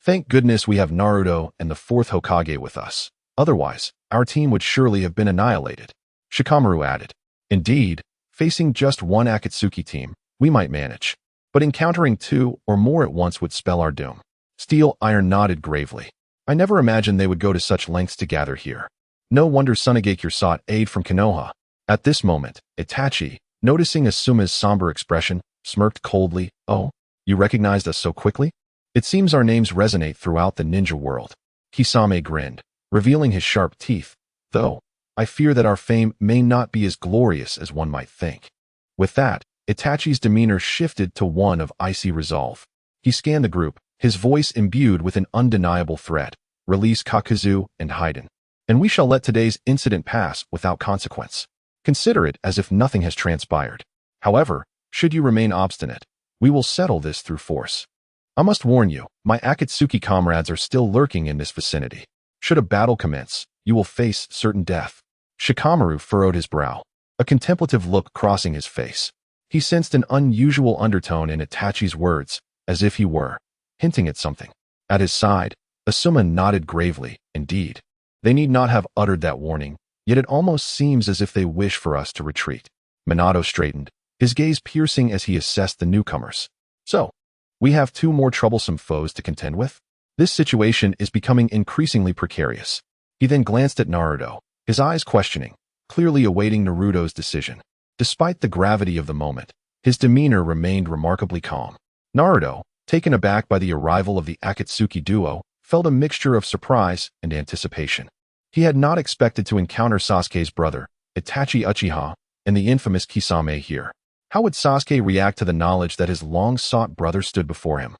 [SPEAKER 1] Thank goodness we have Naruto and the 4th Hokage with us. Otherwise, our team would surely have been annihilated. Shikamaru added. Indeed, facing just one Akatsuki team, we might manage. But encountering 2 or more at once would spell our doom. Steel Iron nodded gravely. I never imagined they would go to such lengths to gather here. No wonder Sunagakure sought aid from Konoha. At this moment, Itachi, noticing Asuma's somber expression, smirked coldly. Oh, you recognized us so quickly? It seems our names resonate throughout the ninja world. Kisame grinned, revealing his sharp teeth, though I fear that our fame may not be as glorious as one might think. With that, Itachi's demeanor shifted to one of icy resolve. He scanned the group, his voice imbued with an undeniable threat. Release Kakuzu and Haiden, and we shall let today's incident pass without consequence. Consider it as if nothing has transpired. However, should you remain obstinate, we will settle this through force. I must warn you, my Akatsuki comrades are still lurking in this vicinity. Should a battle commence, you will face certain death. Shikamaru furrowed his brow, a contemplative look crossing his face. He sensed an unusual undertone in Itachi's words, as if he were hinting at something. At his side, Asuma nodded gravely. Indeed, they need not have uttered that warning, yet it almost seems as if they wish for us to retreat. Minato straightened, his gaze piercing as he assessed the newcomers. So, we have 2 more troublesome foes to contend with? This situation is becoming increasingly precarious. He then glanced at Naruto, his eyes questioning, clearly awaiting Naruto's decision. Despite the gravity of the moment, his demeanor remained remarkably calm. Naruto, taken aback by the arrival of the Akatsuki duo, felt a mixture of surprise and anticipation. He had not expected to encounter Sasuke's brother, Itachi Uchiha, and the infamous Kisame here. How would Sasuke react to the knowledge that his long-sought brother stood before him?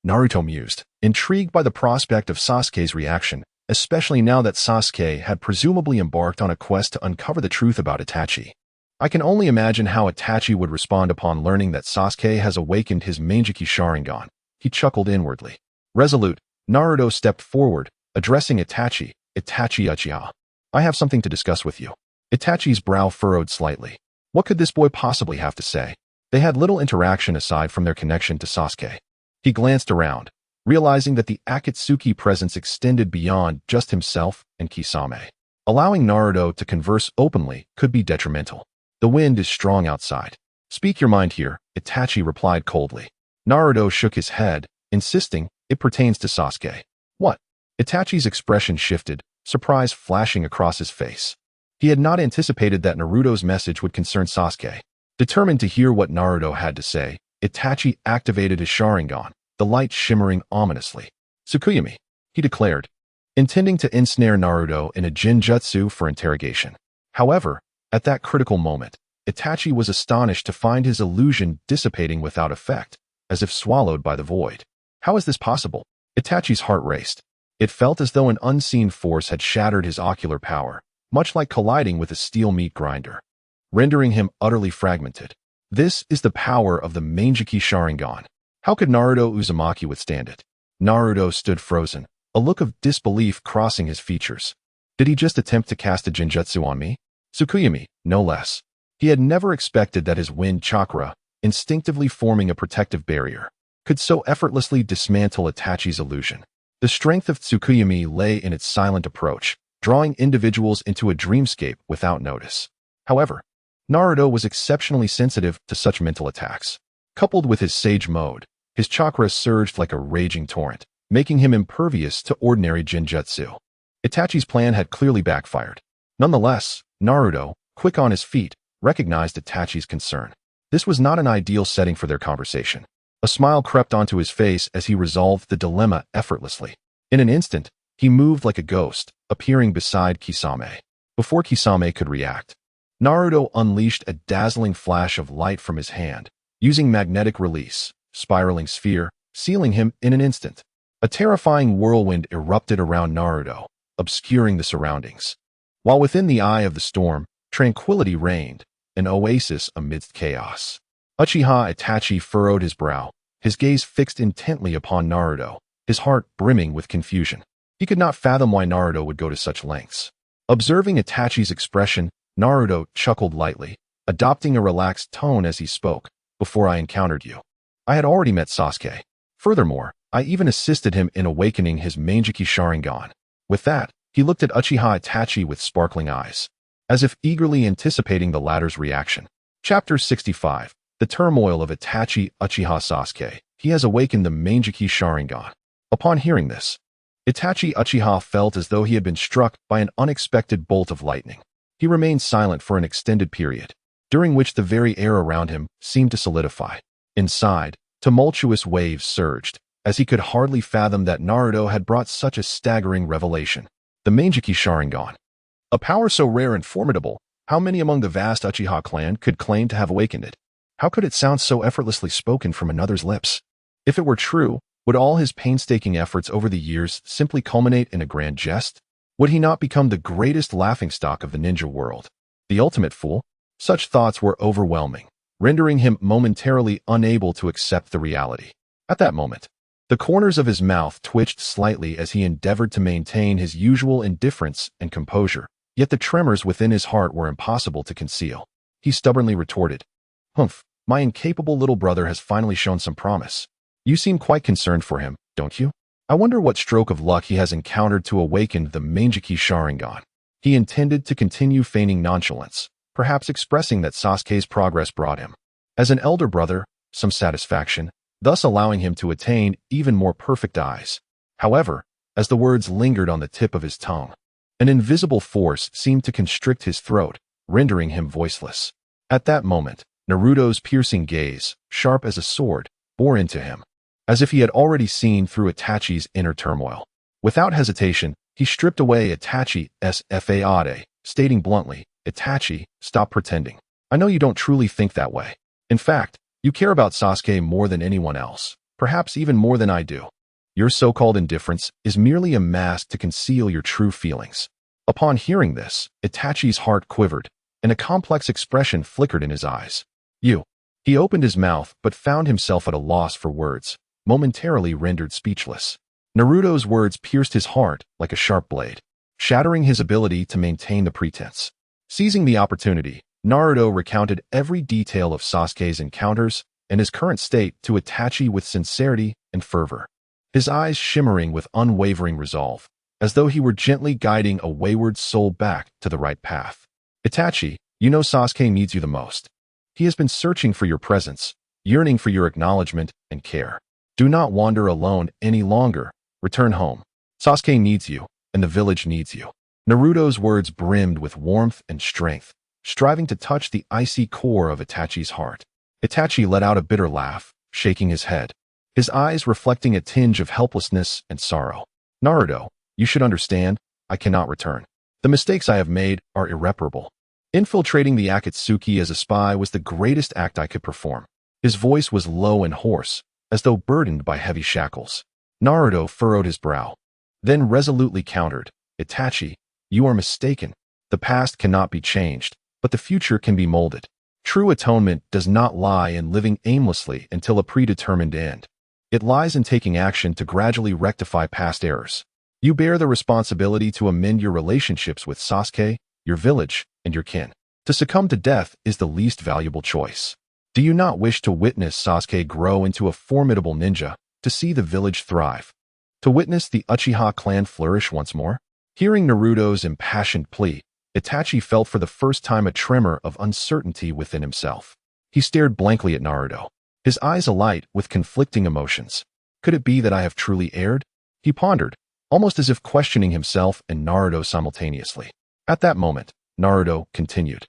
[SPEAKER 1] Naruto mused, intrigued by the prospect of Sasuke's reaction, especially now that Sasuke had presumably embarked on a quest to uncover the truth about Itachi. I can only imagine how Itachi would respond upon learning that Sasuke has awakened his Manjiki Sharingan. He chuckled inwardly. Resolute, Naruto stepped forward, addressing Itachi Uchiha. I have something to discuss with you. Itachi's brow furrowed slightly. What could this boy possibly have to say? They had little interaction aside from their connection to Sasuke. He glanced around, realizing that the Akatsuki presence extended beyond just himself and Kisame. Allowing Naruto to converse openly could be detrimental. The wind is strong outside. Speak your mind here, Itachi replied coldly. Naruto shook his head, insisting, "It pertains to Sasuke." "What?" Itachi's expression shifted, surprise flashing across his face. He had not anticipated that Naruto's message would concern Sasuke. Determined to hear what Naruto had to say, Itachi activated his Sharingan, the light shimmering ominously. "Tsukuyami," he declared, intending to ensnare Naruto in a jinjutsu for interrogation. However, at that critical moment, Itachi was astonished to find his illusion dissipating without effect, as if swallowed by the void. How is this possible? Itachi's heart raced. It felt as though an unseen force had shattered his ocular power, much like colliding with a steel meat grinder, rendering him utterly fragmented. This is the power of the Manjiki Sharingan. How could Naruto Uzumaki withstand it? Naruto stood frozen, a look of disbelief crossing his features. Did he just attempt to cast a genjutsu on me? Tsukuyami, no less. He had never expected that his wind chakra, instinctively forming a protective barrier, could so effortlessly dismantle Itachi's illusion. The strength of Tsukuyami lay in its silent approach, drawing individuals into a dreamscape without notice. However, Naruto was exceptionally sensitive to such mental attacks. Coupled with his sage mode, his chakra surged like a raging torrent, making him impervious to ordinary genjutsu. Itachi's plan had clearly backfired. Nonetheless, Naruto, quick on his feet, recognized Itachi's concern. This was not an ideal setting for their conversation. A smile crept onto his face as he resolved the dilemma effortlessly. In an instant, he moved like a ghost, appearing beside Kisame. Before Kisame could react, Naruto unleashed a dazzling flash of light from his hand, using magnetic release, spiraling sphere, sealing him in an instant. A terrifying whirlwind erupted around Naruto, obscuring the surroundings. While within the eye of the storm, tranquility reigned, an oasis amidst chaos. Uchiha Itachi furrowed his brow, his gaze fixed intently upon Naruto, his heart brimming with confusion. He could not fathom why Naruto would go to such lengths. Observing Itachi's expression, Naruto chuckled lightly, adopting a relaxed tone as he spoke. "Before I encountered you, I had already met Sasuke. Furthermore, I even assisted him in awakening his Manjiki Sharingan." With that, he looked at Uchiha Itachi with sparkling eyes, as if eagerly anticipating the latter's reaction. Chapter 65. The Turmoil of Itachi Uchiha Sasuke. He has awakened the Manjiki Sharingan. Upon hearing this, Itachi Uchiha felt as though he had been struck by an unexpected bolt of lightning. He remained silent for an extended period, during which the very air around him seemed to solidify. Inside, tumultuous waves surged, as he could hardly fathom that Naruto had brought such a staggering revelation. The Manjiki Sharingan. A power so rare and formidable, how many among the vast Uchiha clan could claim to have awakened it? How could it sound so effortlessly spoken from another's lips? If it were true, would all his painstaking efforts over the years simply culminate in a grand jest? Would he not become the greatest laughingstock of the ninja world? The ultimate fool? Such thoughts were overwhelming, rendering him momentarily unable to accept the reality. At that moment, the corners of his mouth twitched slightly as he endeavored to maintain his usual indifference and composure, yet the tremors within his heart were impossible to conceal. He stubbornly retorted, "Humph, my incapable little brother has finally shown some promise. You seem quite concerned for him, don't you? I wonder what stroke of luck he has encountered to awaken the Manjiki Sharingan." He intended to continue feigning nonchalance, perhaps expressing that Sasuke's progress brought him, as an elder brother, some satisfaction, thus allowing him to attain even more perfect eyes. However, as the words lingered on the tip of his tongue, an invisible force seemed to constrict his throat, rendering him voiceless. At that moment, Naruto's piercing gaze, sharp as a sword, bore into him, as if he had already seen through Itachi's inner turmoil. Without hesitation, he stripped away Itachi's fade, stating bluntly, "Itachi, stop pretending. I know you don't truly think that way. In fact, you care about Sasuke more than anyone else, perhaps even more than I do. Your so-called indifference is merely a mask to conceal your true feelings." Upon hearing this, Itachi's heart quivered, and a complex expression flickered in his eyes. "You." He opened his mouth but found himself at a loss for words, momentarily rendered speechless. Naruto's words pierced his heart like a sharp blade, shattering his ability to maintain the pretense. Seizing the opportunity, Naruto recounted every detail of Sasuke's encounters and his current state to Itachi with sincerity and fervor, his eyes shimmering with unwavering resolve, as though he were gently guiding a wayward soul back to the right path. "Itachi, you know Sasuke needs you the most. He has been searching for your presence, yearning for your acknowledgement and care. Do not wander alone any longer. Return home. Sasuke needs you, and the village needs you. Naruto's words brimmed with warmth and strength, striving to touch the icy core of Itachi's heart. Itachi let out a bitter laugh, shaking his head, his eyes reflecting a tinge of helplessness and sorrow. Naruto, you should understand, I cannot return. The mistakes I have made are irreparable. Infiltrating the Akatsuki as a spy was the greatest act I could perform. His voice was low and hoarse, as though burdened by heavy shackles. Naruto furrowed his brow, then resolutely countered, Itachi, you are mistaken. The past cannot be changed, but the future can be molded. True atonement does not lie in living aimlessly until a predetermined end. It lies in taking action to gradually rectify past errors. You bear the responsibility to amend your relationships with Sasuke, your village, and your kin. To succumb to death is the least valuable choice. Do you not wish to witness Sasuke grow into a formidable ninja, to see the village thrive, to witness the Uchiha clan flourish once more? Hearing Naruto's impassioned plea, Itachi felt for the first time a tremor of uncertainty within himself. He stared blankly at Naruto, his eyes alight with conflicting emotions. Could it be that I have truly erred? He pondered, almost as if questioning himself and Naruto simultaneously. At that moment, Naruto continued,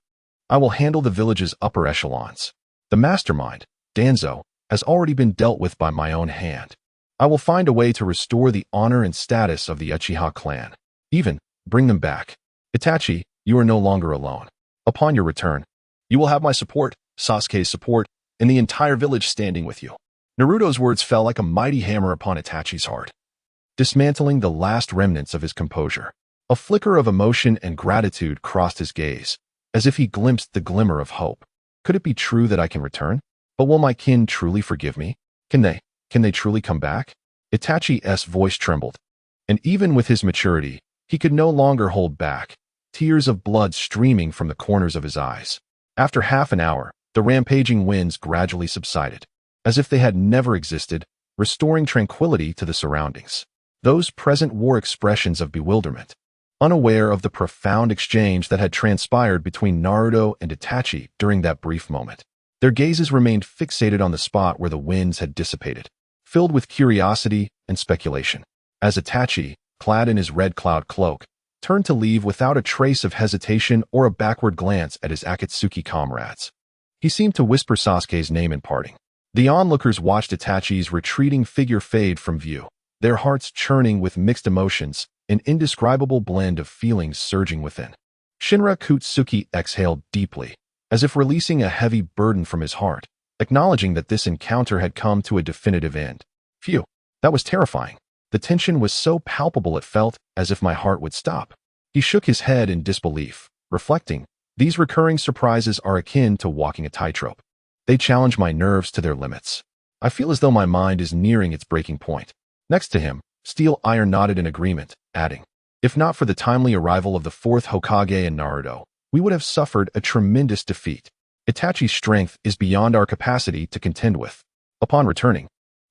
[SPEAKER 1] I will handle the village's upper echelons. The mastermind, Danzo, has already been dealt with by my own hand. I will find a way to restore the honor and status of the Uchiha clan. Even bring them back. Itachi, you are no longer alone. Upon your return, you will have my support, Sasuke's support, and the entire village standing with you. Naruto's words fell like a mighty hammer upon Itachi's heart, dismantling the last remnants of his composure. A flicker of emotion and gratitude crossed his gaze, as if he glimpsed the glimmer of hope. Could it be true that I can return? But will my kin truly forgive me? Can they truly come back? Itachi's voice trembled, and even with his maturity, he could no longer hold back, tears of blood streaming from the corners of his eyes. After half an hour, the rampaging winds gradually subsided, as if they had never existed, restoring tranquility to the surroundings. Those present wore expressions of bewilderment, unaware of the profound exchange that had transpired between Naruto and Itachi during that brief moment. Their gazes remained fixated on the spot where the winds had dissipated, filled with curiosity and speculation. As Itachi, clad in his red cloud cloak, turned to leave without a trace of hesitation or a backward glance at his Akatsuki comrades, he seemed to whisper Sasuke's name in parting. The onlookers watched Itachi's retreating figure fade from view, their hearts churning with mixed emotions, an indescribable blend of feelings surging within. Shinra Kutsuki exhaled deeply, as if releasing a heavy burden from his heart, acknowledging that this encounter had come to a definitive end. Phew, that was terrifying. The tension was so palpable it felt as if my heart would stop. He shook his head in disbelief, reflecting, these recurring surprises are akin to walking a tightrope. They challenge my nerves to their limits. I feel as though my mind is nearing its breaking point. Next to him, Steel Iron nodded in agreement, adding, if not for the timely arrival of the fourth Hokage and Naruto, we would have suffered a tremendous defeat. Itachi's strength is beyond our capacity to contend with. Upon returning,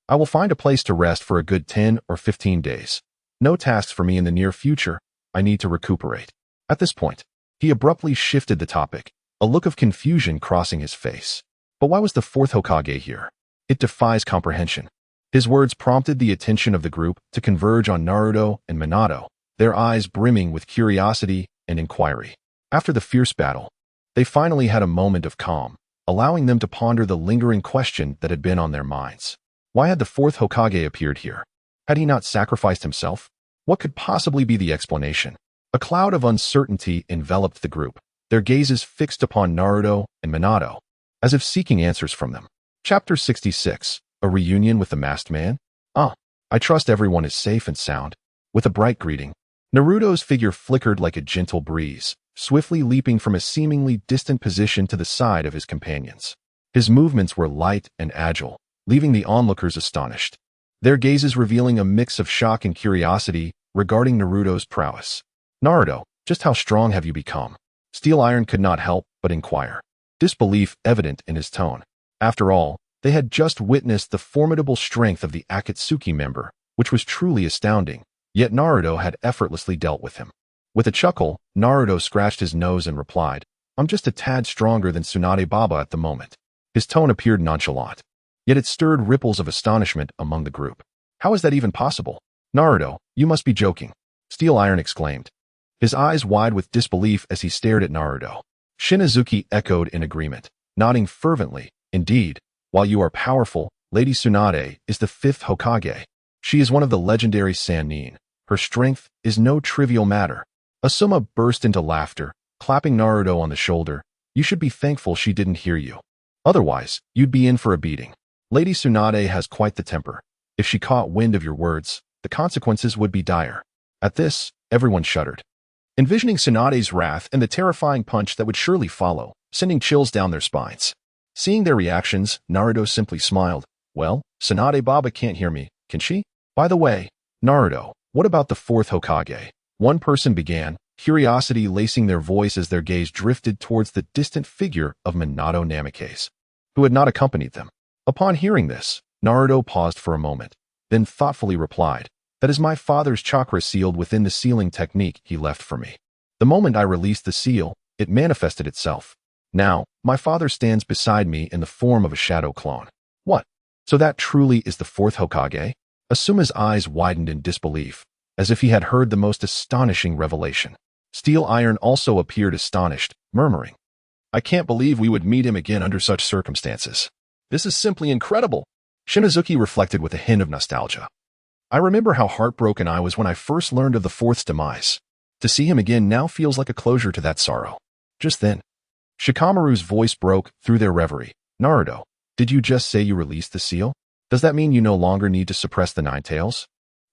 [SPEAKER 1] I will find a place to rest for a good 10 or 15 days. No tasks for me in the near future. I need to recuperate. At this point, he abruptly shifted the topic, a look of confusion crossing his face. But why was the fourth Hokage here? It defies comprehension. His words prompted the attention of the group to converge on Naruto and Minato, their eyes brimming with curiosity and inquiry. After the fierce battle, they finally had a moment of calm, allowing them to ponder the lingering question that had been on their minds. Why had the fourth Hokage appeared here? Had he not sacrificed himself? What could possibly be the explanation? A cloud of uncertainty enveloped the group, their gazes fixed upon Naruto and Minato, as if seeking answers from them. Chapter 66, A Reunion with the Masked Man? I trust everyone is safe and sound. With a bright greeting, Naruto's figure flickered like a gentle breeze, swiftly leaping from a seemingly distant position to the side of his companions. His movements were light and agile, leaving the onlookers astonished, their gazes revealing a mix of shock and curiosity regarding Naruto's prowess. Naruto, just how strong have you become? Steel Iron could not help but inquire, disbelief evident in his tone. After all, they had just witnessed the formidable strength of the Akatsuki member, which was truly astounding, yet Naruto had effortlessly dealt with him. With a chuckle, Naruto scratched his nose and replied, I'm just a tad stronger than Tsunade Baba at the moment. His tone appeared nonchalant, Yet it stirred ripples of astonishment among the group. How is that even possible? Naruto, you must be joking, Steel Iron exclaimed, his eyes wide with disbelief as he stared at Naruto. Shinazuki echoed in agreement, nodding fervently. Indeed, while you are powerful, Lady Tsunade is the 5th Hokage. She is one of the legendary Sannin. Her strength is no trivial matter. Asuma burst into laughter, clapping Naruto on the shoulder. You should be thankful she didn't hear you. Otherwise, you'd be in for a beating. Lady Tsunade has quite the temper. If she caught wind of your words, the consequences would be dire. At this, everyone shuddered, envisioning Tsunade's wrath and the terrifying punch that would surely follow, sending chills down their spines. Seeing their reactions, Naruto simply smiled. Well, Tsunade Baba can't hear me, can she? By the way, Naruto, what about the 4th Hokage? One person began, curiosity lacing their voice as their gaze drifted towards the distant figure of Minato Namikaze, who had not accompanied them. Upon hearing this, Naruto paused for a moment, then thoughtfully replied, that is my father's chakra sealed within the sealing technique he left for me. The moment I released the seal, it manifested itself. Now, my father stands beside me in the form of a shadow clone. What? So that truly is the 4th Hokage? Asuma's eyes widened in disbelief, as if he had heard the most astonishing revelation. Steel Iron also appeared astonished, murmuring, I can't believe we would meet him again under such circumstances. This is simply incredible. Shinazuki reflected with a hint of nostalgia. I remember how heartbroken I was when I first learned of the 4th's demise. To see him again now feels like a closure to that sorrow. Just then, Shikamaru's voice broke through their reverie. Naruto, did you just say you released the seal? Does that mean you no longer need to suppress the 9 tails?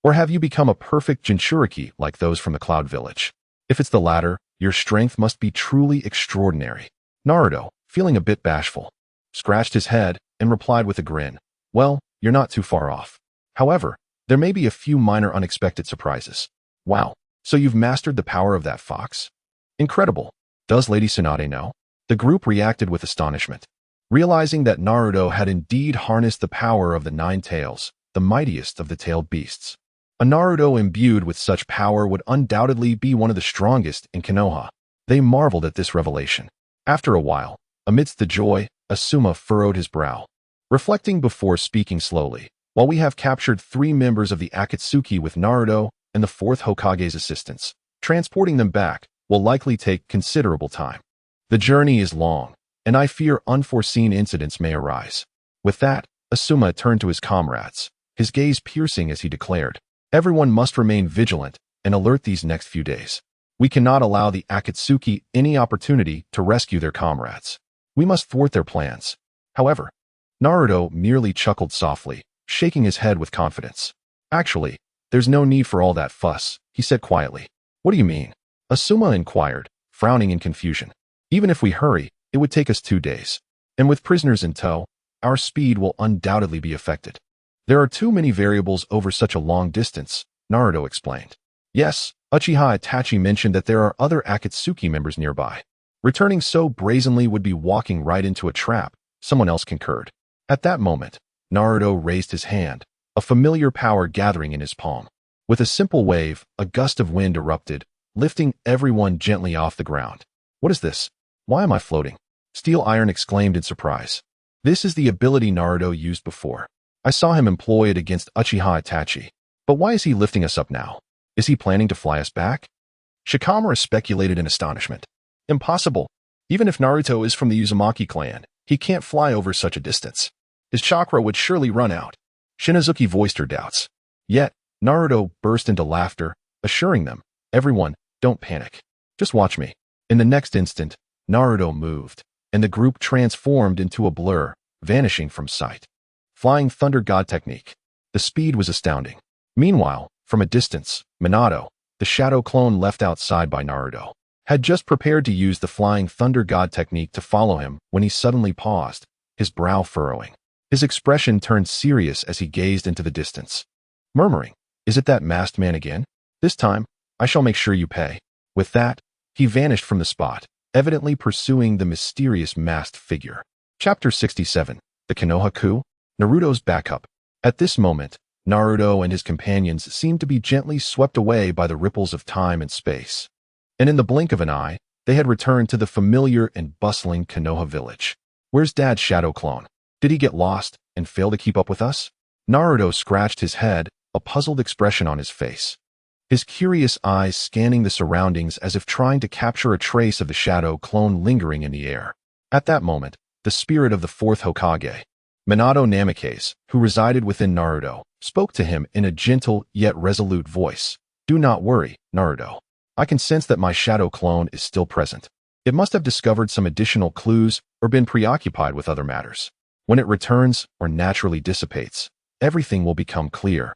[SPEAKER 1] Or have you become a perfect Jinchuriki like those from the Cloud Village? If it's the latter, your strength must be truly extraordinary. Naruto, feeling a bit bashful, scratched his head and replied with a grin. Well, you're not too far off. However, there may be a few minor unexpected surprises. Wow, so you've mastered the power of that fox? Incredible. Does Lady Tsunade know? The group reacted with astonishment, realizing that Naruto had indeed harnessed the power of the 9 tails, the mightiest of the tailed beasts. A Naruto imbued with such power would undoubtedly be one of the strongest in Konoha. They marveled at this revelation. After a while, amidst the joy, Asuma furrowed his brow, reflecting before speaking slowly. While we have captured 3 members of the Akatsuki with Naruto and the 4th Hokage's assistance, transporting them back will likely take considerable time. The journey is long, and I fear unforeseen incidents may arise. With that, Asuma turned to his comrades, his gaze piercing as he declared, everyone must remain vigilant and alert these next few days. We cannot allow the Akatsuki any opportunity to rescue their comrades. We must thwart their plans. However, Naruto merely chuckled softly, shaking his head with confidence. Actually, there's no need for all that fuss, he said quietly. What do you mean? Asuma inquired, frowning in confusion. Even if we hurry, it would take us 2 days. And with prisoners in tow, our speed will undoubtedly be affected. There are too many variables over such a long distance, Naruto explained. Yes, Uchiha Itachi mentioned that there are other Akatsuki members nearby. Returning so brazenly would be walking right into a trap, someone else concurred. At that moment, Naruto raised his hand, a familiar power gathering in his palm. With a simple wave, a gust of wind erupted, lifting everyone gently off the ground. What is this? Why am I floating? Steel Iron exclaimed in surprise. This is the ability Naruto used before. I saw him employ it against Uchiha Itachi. But why is he lifting us up now? Is he planning to fly us back? Shikamaru speculated in astonishment. Impossible. Even if Naruto is from the Uzumaki clan, he can't fly over such a distance. His chakra would surely run out. Shinazuki voiced her doubts. Yet, Naruto burst into laughter, assuring them, everyone, don't panic. Just watch me. In the next instant, Naruto moved, and the group transformed into a blur, vanishing from sight. Flying Thunder God technique. The speed was astounding. Meanwhile, from a distance, Minato, the shadow clone left outside by Naruto, had just prepared to use the Flying Thunder God technique to follow him when he suddenly paused, his brow furrowing. His expression turned serious as he gazed into the distance, murmuring, is it that masked man again? This time, I shall make sure you pay. With that, he vanished from the spot, evidently pursuing the mysterious masked figure. Chapter 67, The Konoha Coup, Naruto's Backup. At this moment, Naruto and his companions seemed to be gently swept away by the ripples of time and space. And in the blink of an eye, they had returned to the familiar and bustling Konoha village. Where's Dad's shadow clone? Did he get lost and fail to keep up with us? Naruto scratched his head, a puzzled expression on his face. His curious eyes scanning the surroundings as if trying to capture a trace of the shadow clone lingering in the air. At that moment, the spirit of the fourth Hokage, Minato Namikaze, who resided within Naruto, spoke to him in a gentle yet resolute voice. Do not worry, Naruto. I can sense that my shadow clone is still present. It must have discovered some additional clues or been preoccupied with other matters. When it returns or naturally dissipates, everything will become clear.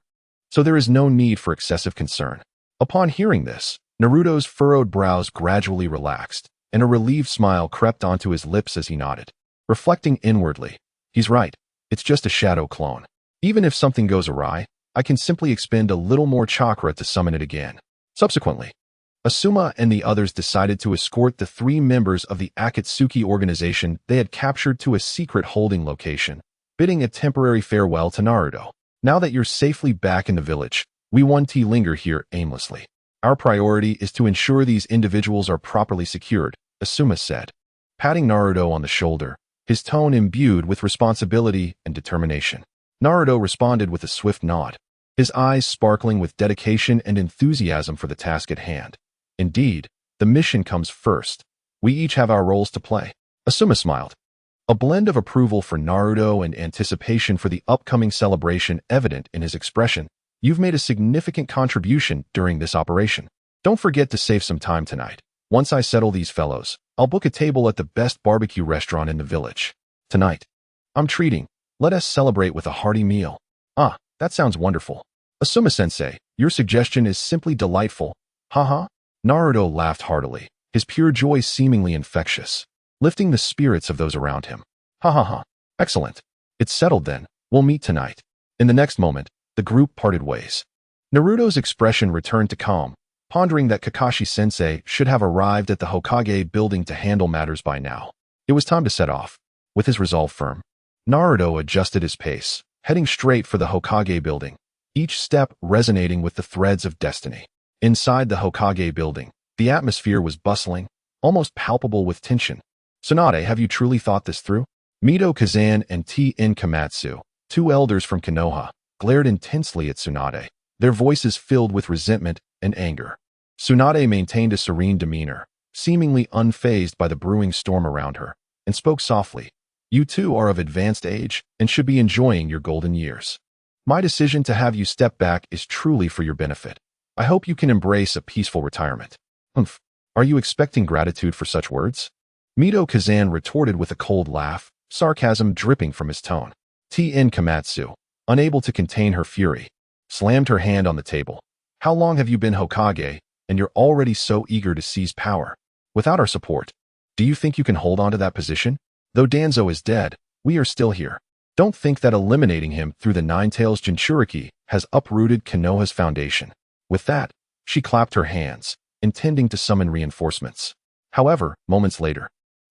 [SPEAKER 1] So there is no need for excessive concern. Upon hearing this, Naruto's furrowed brows gradually relaxed, and a relieved smile crept onto his lips as he nodded. Reflecting inwardly, he's right, it's just a shadow clone. Even if something goes awry, I can simply expend a little more chakra to summon it again. Subsequently, Asuma and the others decided to escort the 3 members of the Akatsuki organization they had captured to a secret holding location, bidding a temporary farewell to Naruto. Now that you're safely back in the village, we won't linger here aimlessly. Our priority is to ensure these individuals are properly secured, Asuma said, patting Naruto on the shoulder, his tone imbued with responsibility and determination. Naruto responded with a swift nod, his eyes sparkling with dedication and enthusiasm for the task at hand. Indeed, the mission comes first. We each have our roles to play. Asuma smiled, a blend of approval for Naruto and anticipation for the upcoming celebration evident in his expression. You've made a significant contribution during this operation. Don't forget to save some time tonight. Once I settle these fellows, I'll book a table at the best barbecue restaurant in the village. Tonight, I'm treating. Let us celebrate with a hearty meal. Ah, that sounds wonderful. Asuma-sensei, your suggestion is simply delightful. Haha. Naruto laughed heartily, his pure joy seemingly infectious, lifting the spirits of those around him. Ha ha ha. Excellent. It's settled then. We'll meet tonight. In the next moment, the group parted ways. Naruto's expression returned to calm, pondering that Kakashi-sensei should have arrived at the Hokage building to handle matters by now. It was time to set off. With his resolve firm, Naruto adjusted his pace, heading straight for the Hokage building, each step resonating with the threads of destiny. Inside the Hokage building, the atmosphere was bustling, almost palpable with tension. Tsunade, have you truly thought this through? Mito Kazan and T.N. Kamatsu, 2 elders from Konoha, glared intensely at Tsunade, their voices filled with resentment and anger. Tsunade maintained a serene demeanor, seemingly unfazed by the brewing storm around her, and spoke softly. You 2 are of advanced age and should be enjoying your golden years. My decision to have you step back is truly for your benefit. I hope you can embrace a peaceful retirement. Humph. Are you expecting gratitude for such words? Mito Kazan retorted with a cold laugh, sarcasm dripping from his tone. T.N. Kamatsu, unable to contain her fury, slammed her hand on the table. How long have you been Hokage, and you're already so eager to seize power? Without our support, do you think you can hold on to that position? Though Danzo is dead, we are still here. Don't think that eliminating him through the Nine-Tails Jinchuriki has uprooted Konoha's foundation. With that, she clapped her hands, intending to summon reinforcements. However, moments later,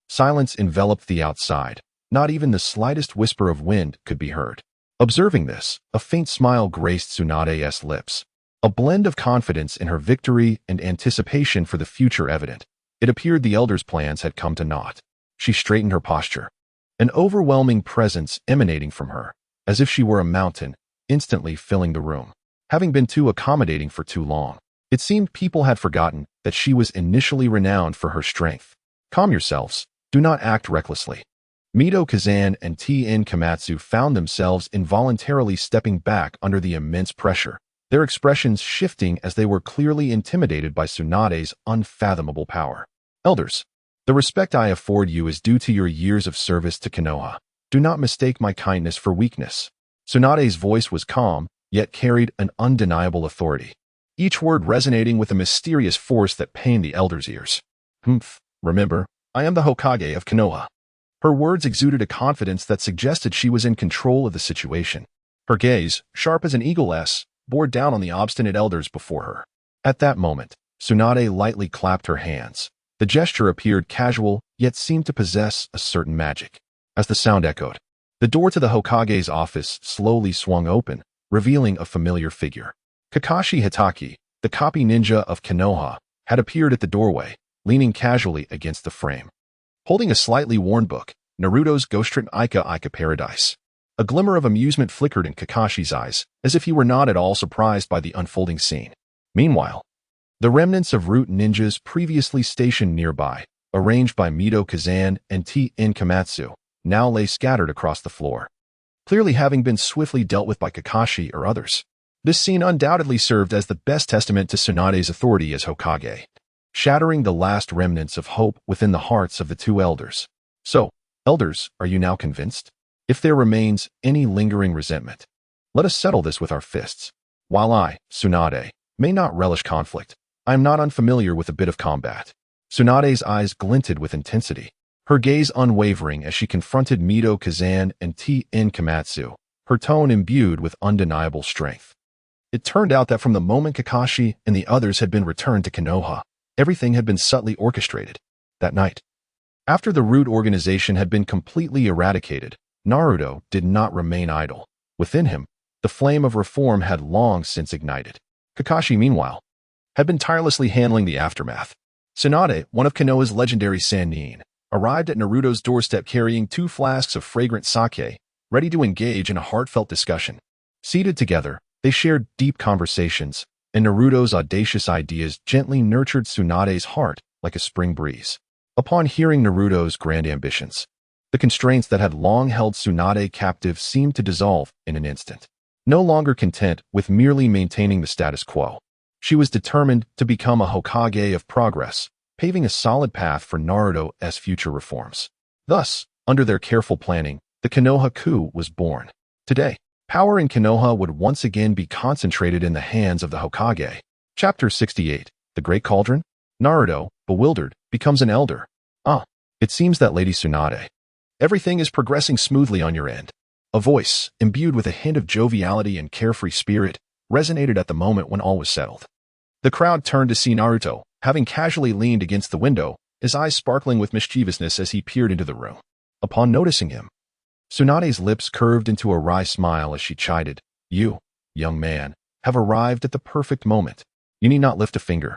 [SPEAKER 1] silence enveloped the outside. Not even the slightest whisper of wind could be heard. Observing this, a faint smile graced Tsunade's lips, a blend of confidence in her victory and anticipation for the future evident. It appeared the elder's plans had come to naught. She straightened her posture, an overwhelming presence emanating from her, as if she were a mountain, instantly filling the room. Having been too accommodating for too long, it seemed people had forgotten that she was initially renowned for her strength. Calm yourselves. Do not act recklessly. Mito Kazan and T.N. Kamatsu found themselves involuntarily stepping back under the immense pressure, their expressions shifting as they were clearly intimidated by Tsunade's unfathomable power. Elders, the respect I afford you is due to your years of service to Konoha. Do not mistake my kindness for weakness. Tsunade's voice was calm, yet carried an undeniable authority, each word resonating with a mysterious force that pained the elder's ears. Humph, remember, I am the Hokage of Konoha. Her words exuded a confidence that suggested she was in control of the situation. Her gaze, sharp as an eagle's, bore down on the obstinate elders before her. At that moment, Tsunade lightly clapped her hands. The gesture appeared casual, yet seemed to possess a certain magic. As the sound echoed, the door to the Hokage's office slowly swung open, revealing a familiar figure. Kakashi Hitaki, the copy ninja of Konoha, had appeared at the doorway, leaning casually against the frame. Holding a slightly worn book, Naruto's Ghostwritten Ika Paradise. A glimmer of amusement flickered in Kakashi's eyes, as if he were not at all surprised by the unfolding scene. Meanwhile, the remnants of root ninjas previously stationed nearby, arranged by Mido Kazan and T.N. Komatsu, now lay scattered across the floor, clearly having been swiftly dealt with by Kakashi or others. This scene undoubtedly served as the best testament to Tsunade's authority as Hokage, shattering the last remnants of hope within the hearts of the two elders. So, elders, are you now convinced? If there remains any lingering resentment, let us settle this with our fists. While I, Tsunade, may not relish conflict, I am not unfamiliar with a bit of combat. Tsunade's eyes glinted with intensity, her gaze unwavering as she confronted Mido Kazan and T.N. Komatsu, her tone imbued with undeniable strength. It turned out that from the moment Kakashi and the others had been returned to Konoha, everything had been subtly orchestrated. That night, after the root organization had been completely eradicated, Naruto did not remain idle. Within him, the flame of reform had long since ignited. Kakashi, meanwhile, had been tirelessly handling the aftermath. Tsunade, one of Konoha's legendary Sannin, arrived at Naruto's doorstep carrying 2 flasks of fragrant sake, ready to engage in a heartfelt discussion. Seated together, they shared deep conversations, and Naruto's audacious ideas gently nurtured Tsunade's heart like a spring breeze. Upon hearing Naruto's grand ambitions, the constraints that had long held Tsunade captive seemed to dissolve in an instant. No longer content with merely maintaining the status quo, she was determined to become a Hokage of progress, paving a solid path for Naruto's future reforms. Thus, under their careful planning, the Konoha coup was born. Today, power in Konoha would once again be concentrated in the hands of the Hokage. Chapter 68, The Great Cauldron? Naruto, bewildered, becomes an elder. It seems that Lady Tsunade. Everything is progressing smoothly on your end. A voice, imbued with a hint of joviality and carefree spirit, resonated at the moment when all was settled. The crowd turned to see Naruto, having casually leaned against the window, his eyes sparkling with mischievousness as he peered into the room. Upon noticing him, Tsunade's lips curved into a wry smile as she chided, "You, young man, have arrived at the perfect moment. You need not lift a finger.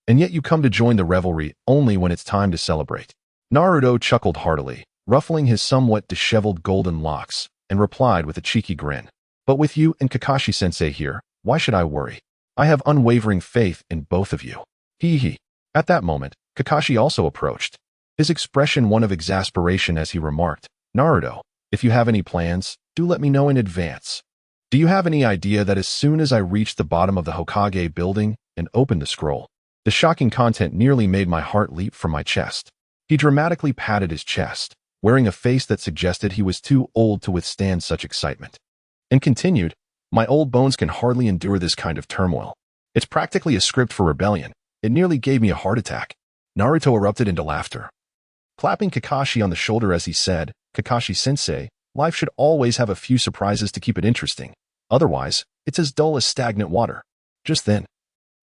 [SPEAKER 1] And yet you come to join the revelry only when it's time to celebrate." Naruto chuckled heartily, ruffling his somewhat disheveled golden locks, and replied with a cheeky grin. "But with you and Kakashi-sensei here, why should I worry? I have unwavering faith in both of you." Hee. At that moment, Kakashi also approached, his expression one of exasperation as he remarked, "Naruto, if you have any plans, do let me know in advance. Do you have any idea that as soon as I reached the bottom of the Hokage building and opened the scroll, the shocking content nearly made my heart leap from my chest?" He dramatically patted his chest, wearing a face that suggested he was too old to withstand such excitement, and continued, "My old bones can hardly endure this kind of turmoil. It's practically a script for rebellion. It nearly gave me a heart attack." Naruto erupted into laughter, clapping Kakashi on the shoulder as he said, "Kakashi-sensei, life should always have a few surprises to keep it interesting. Otherwise, it's as dull as stagnant water." Just then,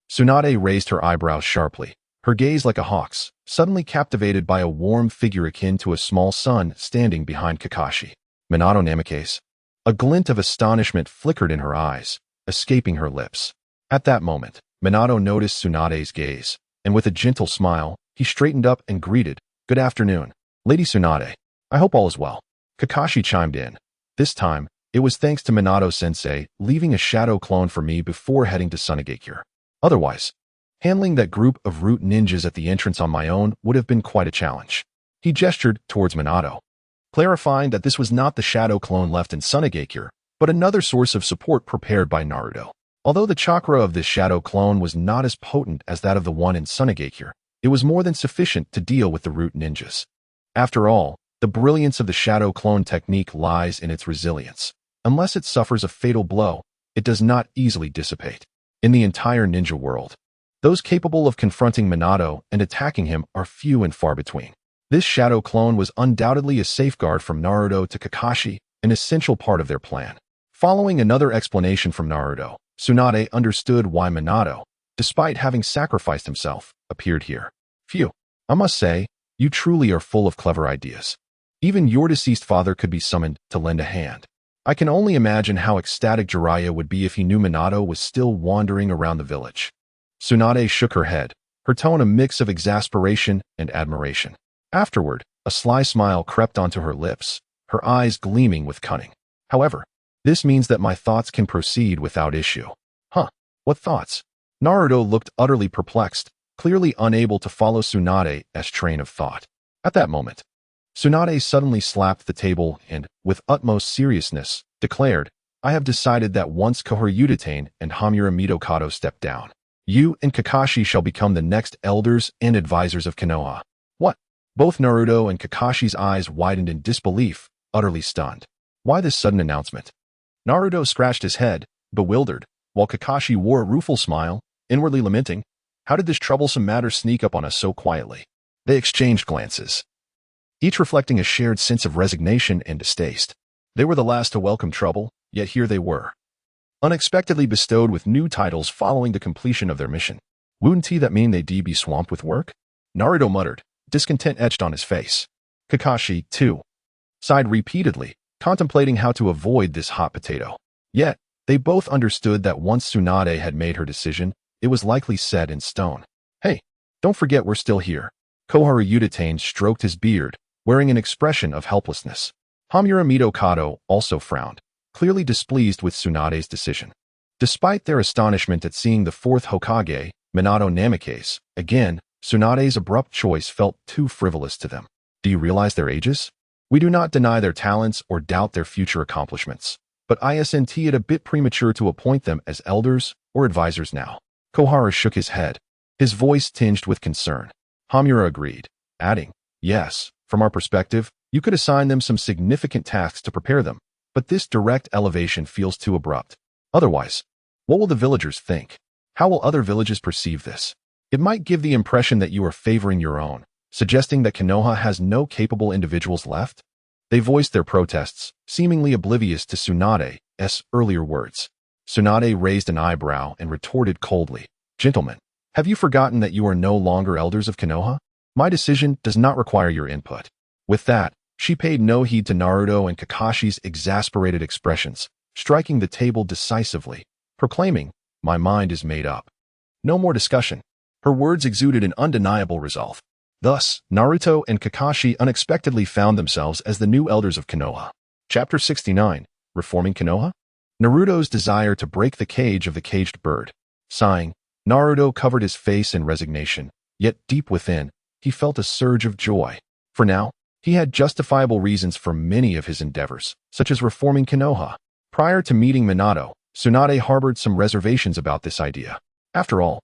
[SPEAKER 1] Tsunade raised her eyebrows sharply, her gaze like a hawk's, suddenly captivated by a warm figure akin to a small sun standing behind Kakashi. "Minato Namikaze." A glint of astonishment flickered in her eyes, escaping her lips. At that moment, Minato noticed Tsunade's gaze, and with a gentle smile, he straightened up and greeted, "Good afternoon, Lady Tsunade. I hope all is well." Kakashi chimed in. This time, it was thanks to Minato-sensei leaving a shadow clone for me before heading to Sunagakure. Otherwise, handling that group of root ninjas at the entrance on my own would have been quite a challenge. He gestured towards Minato, clarifying that this was not the shadow clone left in Sunagakure, but another source of support prepared by Naruto. Although the chakra of this shadow clone was not as potent as that of the one in Sunagakure, it was more than sufficient to deal with the root ninjas. After all, the brilliance of the shadow clone technique lies in its resilience. Unless it suffers a fatal blow, it does not easily dissipate. In the entire ninja world, those capable of confronting Minato and attacking him are few and far between. This shadow clone was undoubtedly a safeguard from Naruto to Kakashi, an essential part of their plan. Following another explanation from Naruto, Tsunade understood why Minato, despite having sacrificed himself, appeared here. "Phew, I must say, you truly are full of clever ideas. Even your deceased father could be summoned to lend a hand. I can only imagine how ecstatic Jiraiya would be if he knew Minato was still wandering around the village." Tsunade shook her head, her tone a mix of exasperation and admiration. Afterward, a sly smile crept onto her lips, her eyes gleaming with cunning. However, this means that my thoughts can proceed without issue. Huh, what thoughts? Naruto looked utterly perplexed, clearly unable to follow Tsunade's train of thought. At that moment, Tsunade suddenly slapped the table and, with utmost seriousness, declared, I have decided that once Kohoryudatane and Hamura Midokado step down, you and Kakashi shall become the next elders and advisors of Konoha. What? Both Naruto and Kakashi's eyes widened in disbelief, utterly stunned. Why this sudden announcement? Naruto scratched his head, bewildered, while Kakashi wore a rueful smile, inwardly lamenting, how did this troublesome matter sneak up on us so quietly? They exchanged glances, each reflecting a shared sense of resignation and distaste. They were the last to welcome trouble, yet here they were, unexpectedly bestowed with new titles following the completion of their mission. Wouldn't that mean they'd be swamped with work? Naruto muttered, discontent etched on his face. Kakashi, too, sighed repeatedly, contemplating how to avoid this hot potato. Yet, they both understood that once Tsunade had made her decision, it was likely set in stone. Hey, don't forget we're still here. Kohoryudatane stroked his beard, wearing an expression of helplessness. Hamura Midokado also frowned, clearly displeased with Tsunade's decision. Despite their astonishment at seeing the fourth Hokage, Minato Namikaze, again, Tsunade's abrupt choice felt too frivolous to them. Do you realize their ages? We do not deny their talents or doubt their future accomplishments, but isn't it a bit premature to appoint them as elders or advisors now? Kohara shook his head, his voice tinged with concern. Hamura agreed, adding, yes, from our perspective, you could assign them some significant tasks to prepare them, but this direct elevation feels too abrupt. Otherwise, what will the villagers think? How will other villages perceive this? It might give the impression that you are favoring your own, suggesting that Konoha has no capable individuals left. They voiced their protests, seemingly oblivious to Tsunade's earlier words. Tsunade raised an eyebrow and retorted coldly, Gentlemen, have you forgotten that you are no longer elders of Konoha? My decision does not require your input. With that, she paid no heed to Naruto and Kakashi's exasperated expressions, striking the table decisively, proclaiming, my mind is made up. No more discussion. Her words exuded an undeniable resolve. Thus, Naruto and Kakashi unexpectedly found themselves as the new elders of Konoha. Chapter 69, Reforming Konoha? Naruto's desire to break the cage of the caged bird. Sighing, Naruto covered his face in resignation, yet deep within, he felt a surge of joy. For now, he had justifiable reasons for many of his endeavors, such as reforming Konoha. Prior to meeting Minato, Tsunade harbored some reservations about this idea. After all,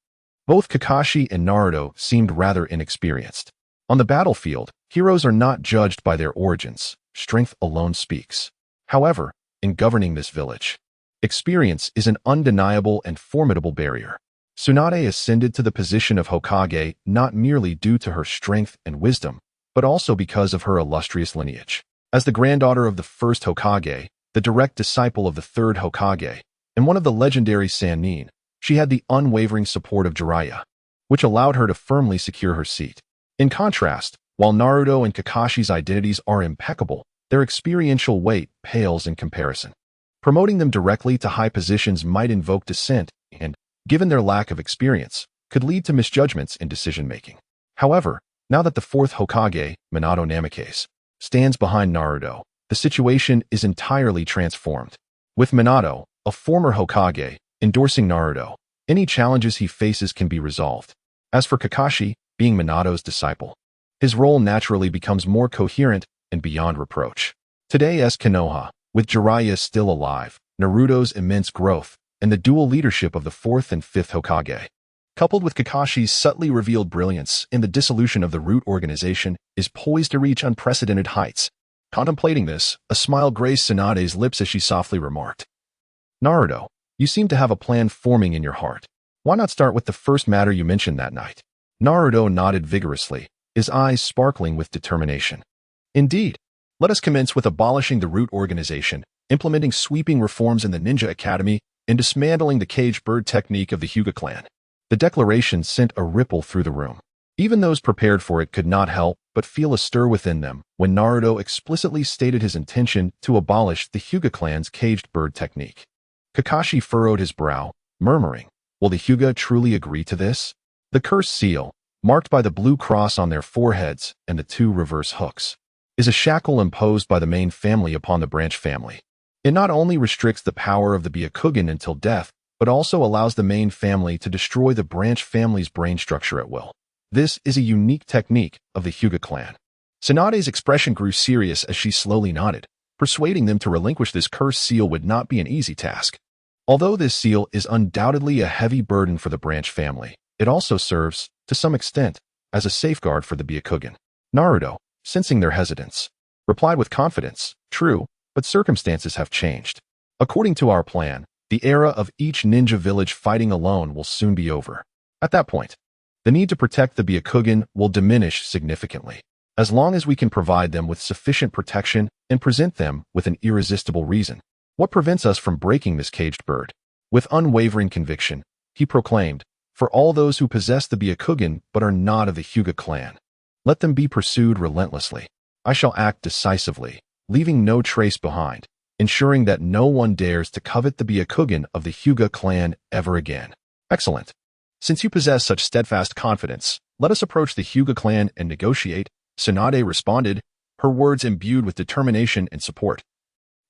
[SPEAKER 1] both Kakashi and Naruto seemed rather inexperienced. On the battlefield, heroes are not judged by their origins. Strength alone speaks. However, in governing this village, experience is an undeniable and formidable barrier. Tsunade ascended to the position of Hokage not merely due to her strength and wisdom, but also because of her illustrious lineage. As the granddaughter of the first Hokage, the direct disciple of the third Hokage, and one of the legendary Sannin, she had the unwavering support of Jiraiya, which allowed her to firmly secure her seat. In contrast, while Naruto and Kakashi's identities are impeccable, their experiential weight pales in comparison. Promoting them directly to high positions might invoke dissent and, given their lack of experience, could lead to misjudgments in decision-making. However, now that the fourth Hokage, Minato Namikaze, stands behind Naruto, the situation is entirely transformed. With Minato, a former Hokage, endorsing Naruto, any challenges he faces can be resolved. As for Kakashi, being Minato's disciple, his role naturally becomes more coherent and beyond reproach. Today as Konoha, with Jiraiya still alive, Naruto's immense growth, and the dual leadership of the fourth and fifth Hokage, coupled with Kakashi's subtly revealed brilliance in the dissolution of the Root organization, is poised to reach unprecedented heights. Contemplating this, a smile graced Tsunade's lips as she softly remarked, Naruto, you seem to have a plan forming in your heart. Why not start with the first matter you mentioned that night? Naruto nodded vigorously, his eyes sparkling with determination. Indeed, let us commence with abolishing the Root organization, implementing sweeping reforms in the Ninja Academy, and dismantling the caged bird technique of the Hyuga clan. The declaration sent a ripple through the room. Even those prepared for it could not help but feel a stir within them when Naruto explicitly stated his intention to abolish the Hyuga clan's caged bird technique. Kakashi furrowed his brow, murmuring, will the Hyuga truly agree to this? The cursed seal, marked by the blue cross on their foreheads and the two reverse hooks, is a shackle imposed by the main family upon the branch family. It not only restricts the power of the Byakugan until death, but also allows the main family to destroy the branch family's brain structure at will. This is a unique technique of the Hyuga clan. Tsunade's expression grew serious as she slowly nodded. Persuading them to relinquish this cursed seal would not be an easy task. Although this seal is undoubtedly a heavy burden for the branch family, it also serves, to some extent, as a safeguard for the Byakugan. Naruto, sensing their hesitance, replied with confidence, "True, but circumstances have changed. According to our plan, the era of each ninja village fighting alone will soon be over. At that point, the need to protect the Byakugan will diminish significantly. As long as we can provide them with sufficient protection and present them with an irresistible reason. What prevents us from breaking this caged bird?" With unwavering conviction, he proclaimed, "For all those who possess the Byakugan but are not of the Hyuga clan, let them be pursued relentlessly. I shall act decisively, leaving no trace behind, ensuring that no one dares to covet the Byakugan of the Hyuga clan ever again." Excellent. Since you possess such steadfast confidence, let us approach the Hyuga clan and negotiate, Tsunade responded, her words imbued with determination and support,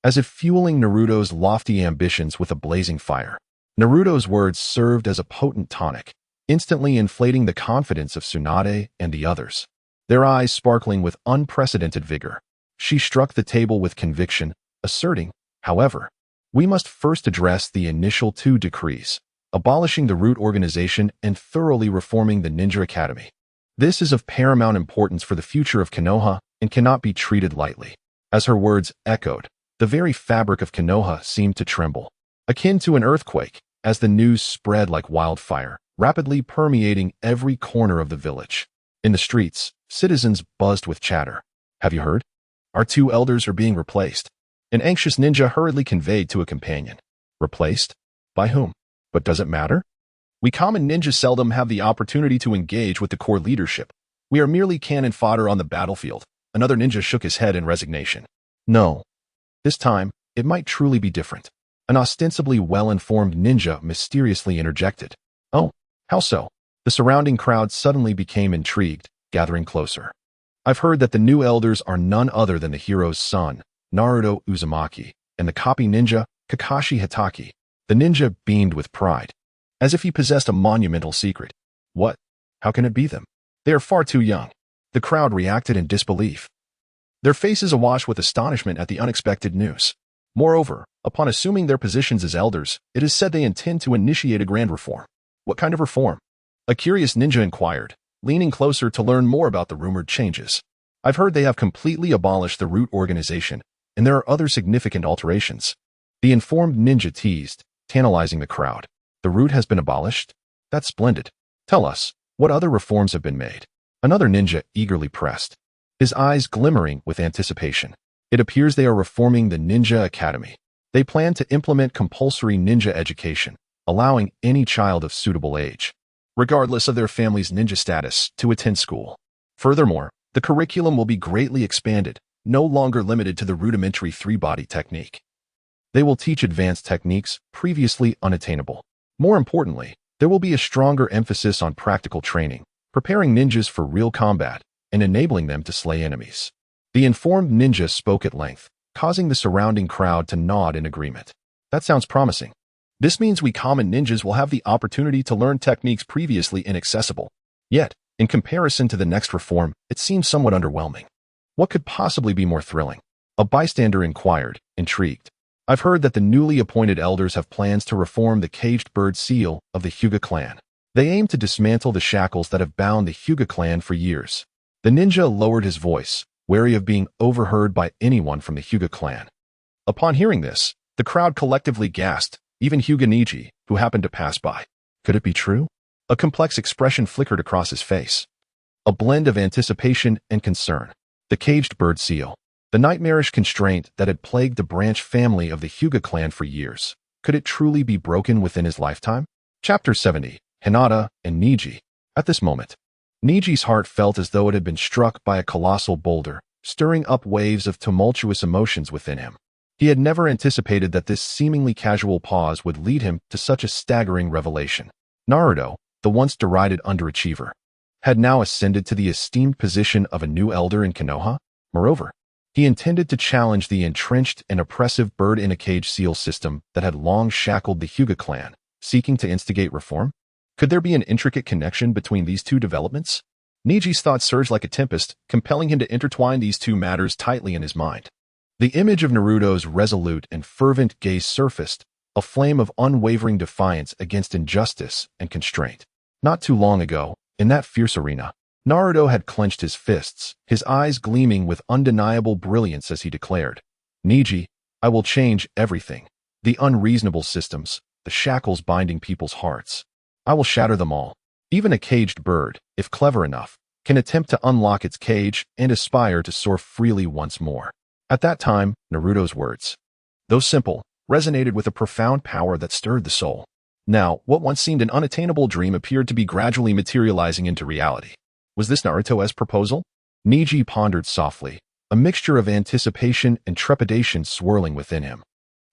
[SPEAKER 1] as if fueling Naruto's lofty ambitions with a blazing fire. Naruto's words served as a potent tonic, instantly inflating the confidence of Tsunade and the others. Their eyes sparkling with unprecedented vigor. She struck the table with conviction, asserting, however, "We must first address the initial two decrees, abolishing the root organization and thoroughly reforming the Ninja Academy. This is of paramount importance for the future of Konoha and cannot be treated lightly." As her words echoed, the very fabric of Konoha seemed to tremble, akin to an earthquake, as the news spread like wildfire, rapidly permeating every corner of the village. In the streets, citizens buzzed with chatter. "Have you heard? Our two elders are being replaced," an anxious ninja hurriedly conveyed to a companion. "Replaced? By whom? But does it matter? We common ninjas seldom have the opportunity to engage with the core leadership. We are merely cannon fodder on the battlefield." Another ninja shook his head in resignation. "No. This time, it might truly be different." An ostensibly well-informed ninja mysteriously interjected. "Oh, how so?" The surrounding crowd suddenly became intrigued, gathering closer. "I've heard that the new elders are none other than the hero's son, Naruto Uzumaki, and the copy ninja, Kakashi Hitaki." The ninja beamed with pride, as if he possessed a monumental secret. "What? How can it be them? They are far too young." The crowd reacted in disbelief, their faces awash with astonishment at the unexpected news. Moreover, upon assuming their positions as elders, it is said they intend to initiate a grand reform. What kind of reform? A curious ninja inquired, leaning closer to learn more about the rumored changes. "I've heard they have completely abolished the root organization, and there are other significant alterations." The informed ninja teased, tantalizing the crowd. "The root has been abolished? That's splendid. Tell us, what other reforms have been made?" Another ninja eagerly pressed, his eyes glimmering with anticipation. "It appears they are reforming the Ninja Academy. They plan to implement compulsory ninja education, allowing any child of suitable age, regardless of their family's ninja status, to attend school. Furthermore, the curriculum will be greatly expanded, no longer limited to the rudimentary three-body technique. They will teach advanced techniques previously unattainable. More importantly, there will be a stronger emphasis on practical training, preparing ninjas for real combat and enabling them to slay enemies." The informed ninja spoke at length, causing the surrounding crowd to nod in agreement. "That sounds promising. This means we common ninjas will have the opportunity to learn techniques previously inaccessible. Yet, in comparison to the next reform, it seems somewhat underwhelming. What could possibly be more thrilling?" A bystander inquired, intrigued. "I've heard that the newly appointed elders have plans to reform the caged bird seal of the Hyuga clan. They aim to dismantle the shackles that have bound the Hyuga clan for years." The ninja lowered his voice, wary of being overheard by anyone from the Hyuga clan. Upon hearing this, the crowd collectively gasped, even Hyuga Niji, who happened to pass by. Could it be true? A complex expression flickered across his face, a blend of anticipation and concern. The caged bird seal, the nightmarish constraint that had plagued the branch family of the Hyuga clan for years. Could it truly be broken within his lifetime? Chapter 70, Hinata and Niji. At this moment, Niji's heart felt as though it had been struck by a colossal boulder, stirring up waves of tumultuous emotions within him. He had never anticipated that this seemingly casual pause would lead him to such a staggering revelation. Naruto, the once derided underachiever, had now ascended to the esteemed position of a new elder in Konoha. Moreover, He intended to challenge the entrenched and oppressive bird-in-a-cage seal system that had long shackled the Hyuga clan, seeking to instigate reform? Could there be an intricate connection between these two developments? Niji's thoughts surged like a tempest, compelling him to intertwine these two matters tightly in his mind. The image of Naruto's resolute and fervent gaze surfaced, a flame of unwavering defiance against injustice and constraint. Not too long ago, in that fierce arena, Naruto had clenched his fists, his eyes gleaming with undeniable brilliance as he declared, "Niji, I will change everything. The unreasonable systems, the shackles binding people's hearts. I will shatter them all. Even a caged bird, if clever enough, can attempt to unlock its cage and aspire to soar freely once more." At that time, Naruto's words, though simple, resonated with a profound power that stirred the soul. Now, what once seemed an unattainable dream appeared to be gradually materializing into reality. Was this Naruto's proposal? Niji pondered softly, a mixture of anticipation and trepidation swirling within him.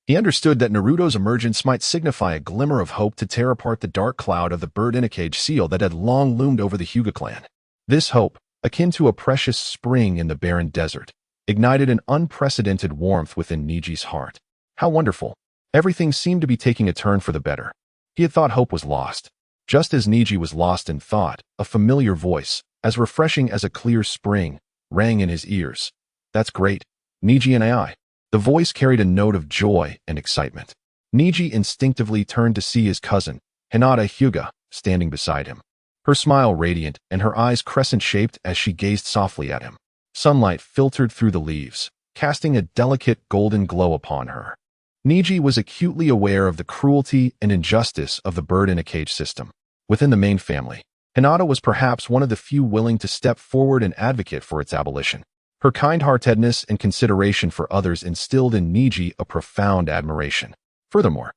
[SPEAKER 1] He understood that Naruto's emergence might signify a glimmer of hope to tear apart the dark cloud of the bird-in-a-cage seal that had long loomed over the Hyuga clan. This hope, akin to a precious spring in the barren desert, ignited an unprecedented warmth within Niji's heart. How wonderful! Everything seemed to be taking a turn for the better. He had thought hope was lost. Just as Niji was lost in thought, a familiar voice, as refreshing as a clear spring, rang in his ears. "That's great, Niji and I." The voice carried a note of joy and excitement. Niji instinctively turned to see his cousin, Hinata Hyuga, standing beside him. Her smile radiant and her eyes crescent-shaped as she gazed softly at him. Sunlight filtered through the leaves, casting a delicate golden glow upon her. Niji was acutely aware of the cruelty and injustice of the bird-in-a-cage system. Within the main family, Hinata was perhaps one of the few willing to step forward and advocate for its abolition. Her kind-heartedness and consideration for others instilled in Niji a profound admiration. Furthermore,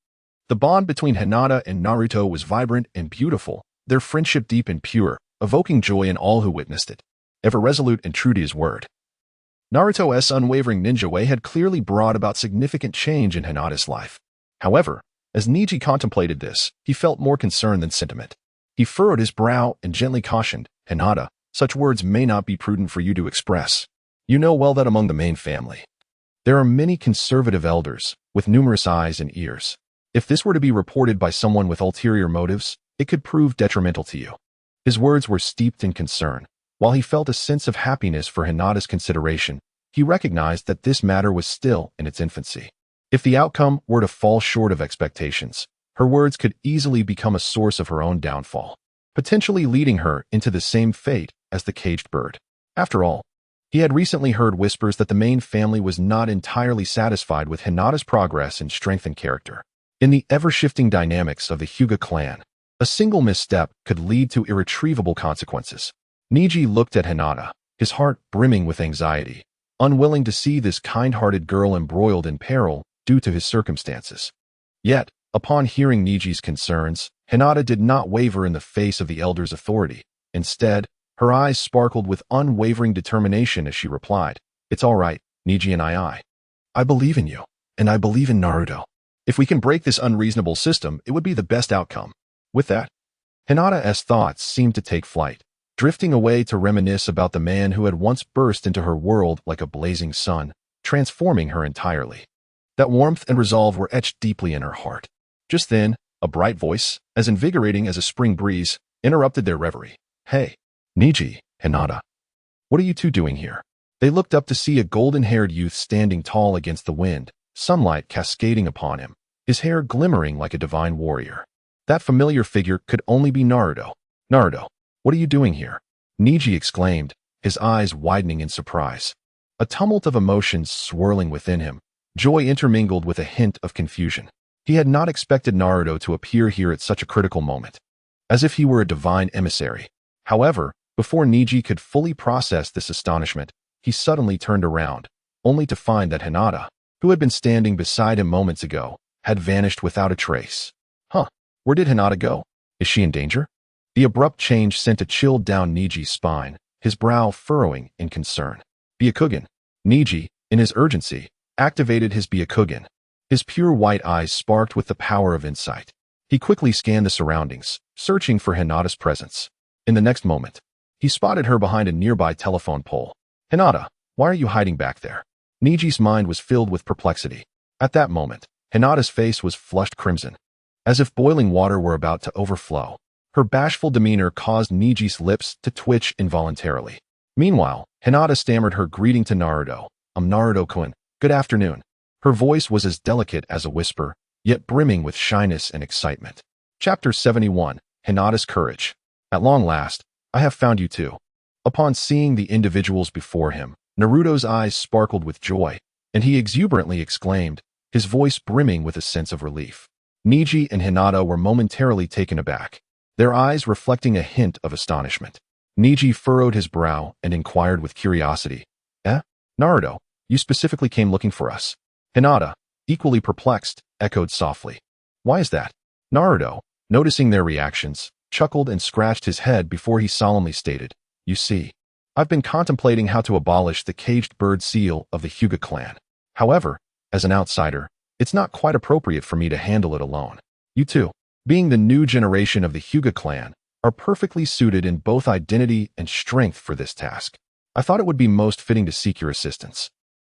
[SPEAKER 1] the bond between Hinata and Naruto was vibrant and beautiful, their friendship deep and pure, evoking joy in all who witnessed it. Ever resolute and true to his word, Naruto's unwavering ninja way had clearly brought about significant change in Hinata's life. However, as Niji contemplated this, he felt more concern than sentiment. He furrowed his brow and gently cautioned, "Hinata, such words may not be prudent for you to express. You know well that among the main family, there are many conservative elders, with numerous eyes and ears. If this were to be reported by someone with ulterior motives, it could prove detrimental to you." His words were steeped in concern. While he felt a sense of happiness for Hinata's consideration, he recognized that this matter was still in its infancy. If the outcome were to fall short of expectations, her words could easily become a source of her own downfall, potentially leading her into the same fate as the caged bird. After all, he had recently heard whispers that the main family was not entirely satisfied with Hinata's progress in strength and character. In the ever-shifting dynamics of the Hyuga clan, a single misstep could lead to irretrievable consequences. Niji looked at Hinata, his heart brimming with anxiety, unwilling to see this kind-hearted girl embroiled in peril due to his circumstances. Yet, upon hearing Niji's concerns, Hinata did not waver in the face of the elder's authority. Instead, her eyes sparkled with unwavering determination as she replied, "It's all right, Niji and I believe in you, and I believe in Naruto. If we can break this unreasonable system, it would be the best outcome." With that, Hinata's thoughts seemed to take flight, drifting away to reminisce about the man who had once burst into her world like a blazing sun, transforming her entirely. That warmth and resolve were etched deeply in her heart. Just then, a bright voice, as invigorating as a spring breeze, interrupted their reverie. "Hey, Niji, Hinata, what are you two doing here?" They looked up to see a golden-haired youth standing tall against the wind, sunlight cascading upon him, his hair glimmering like a divine warrior. That familiar figure could only be Naruto. "Naruto, what are you doing here?" Niji exclaimed, his eyes widening in surprise. A tumult of emotions swirling within him, joy intermingled with a hint of confusion. He had not expected Naruto to appear here at such a critical moment, as if he were a divine emissary. However, before Niji could fully process this astonishment, he suddenly turned around, only to find that Hinata, who had been standing beside him moments ago, had vanished without a trace. Where did Hinata go? Is she in danger? The abrupt change sent a chill down Niji's spine, his brow furrowing in concern. Byakugan. Niji, in his urgency, activated his Byakugan. His pure white eyes sparked with the power of insight. He quickly scanned the surroundings, searching for Hinata's presence. In the next moment, he spotted her behind a nearby telephone pole. "Hinata, why are you hiding back there?" Niji's mind was filled with perplexity. At that moment, Hinata's face was flushed crimson, as if boiling water were about to overflow. Her bashful demeanor caused Niji's lips to twitch involuntarily. Meanwhile, Hinata stammered her greeting to Naruto. Naruto-kun, good afternoon. Her voice was as delicate as a whisper, yet brimming with shyness and excitement. Chapter 71, Hinata's Courage. At long last, I have found you too. Upon seeing the individuals before him, Naruto's eyes sparkled with joy, and he exuberantly exclaimed, his voice brimming with a sense of relief. Niji and Hinata were momentarily taken aback, their eyes reflecting a hint of astonishment. Niji furrowed his brow and inquired with curiosity, Naruto, you specifically came looking for us? Hinata, equally perplexed, echoed softly. Why is that? Naruto, noticing their reactions, chuckled and scratched his head before he solemnly stated, you see, I've been contemplating how to abolish the caged bird seal of the Hyuga clan. However, as an outsider, it's not quite appropriate for me to handle it alone. You two, being the new generation of the Hyuga clan, are perfectly suited in both identity and strength for this task. I thought it would be most fitting to seek your assistance.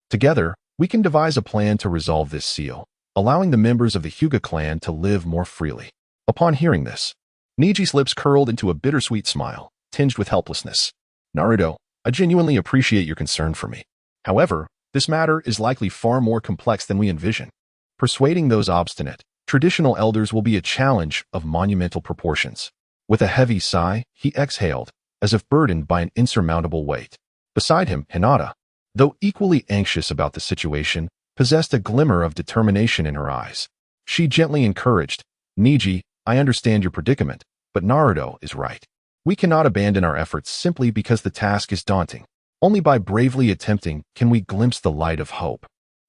[SPEAKER 1] Together, we can devise a plan to resolve this seal, allowing the members of the Hyuga clan to live more freely. Upon hearing this, Niji's lips curled into a bittersweet smile, tinged with helplessness. Naruto, I genuinely appreciate your concern for me. However, this matter is likely far more complex than we envision. Persuading those obstinate, traditional elders will be a challenge of monumental proportions. With a heavy sigh, he exhaled, as if burdened by an insurmountable weight. Beside him, Hinata, though equally anxious about the situation, possessed a glimmer of determination in her eyes. She gently encouraged, Niji, I understand your predicament, but Naruto is right. We cannot abandon our efforts simply because the task is daunting. Only by bravely attempting can we glimpse the light of hope.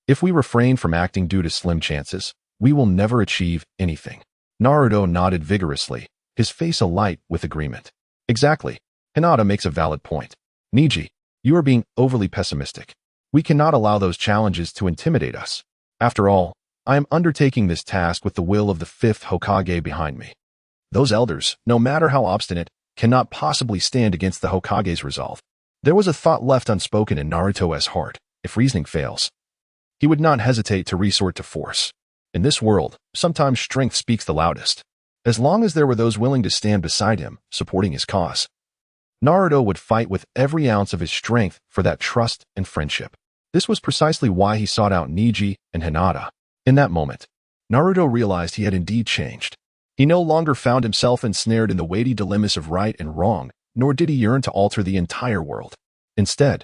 [SPEAKER 1] If we refrain from acting due to slim chances, we will never achieve anything. Naruto nodded vigorously, his face alight with agreement. Exactly. Hinata makes a valid point. Niji, you are being overly pessimistic. We cannot allow those challenges to intimidate us. After all, I am undertaking this task with the will of the fifth Hokage behind me. Those elders, no matter how obstinate, cannot possibly stand against the Hokage's resolve. There was a thought left unspoken in Naruto's heart. If reasoning fails, he would not hesitate to resort to force. In this world, sometimes strength speaks the loudest. As long as there were those willing to stand beside him, supporting his cause, Naruto would fight with every ounce of his strength for that trust and friendship. This was precisely why he sought out Niji and Hinata. In that moment, Naruto realized he had indeed changed. He no longer found himself ensnared in the weighty dilemmas of right and wrong, nor did he yearn to alter the entire world. Instead,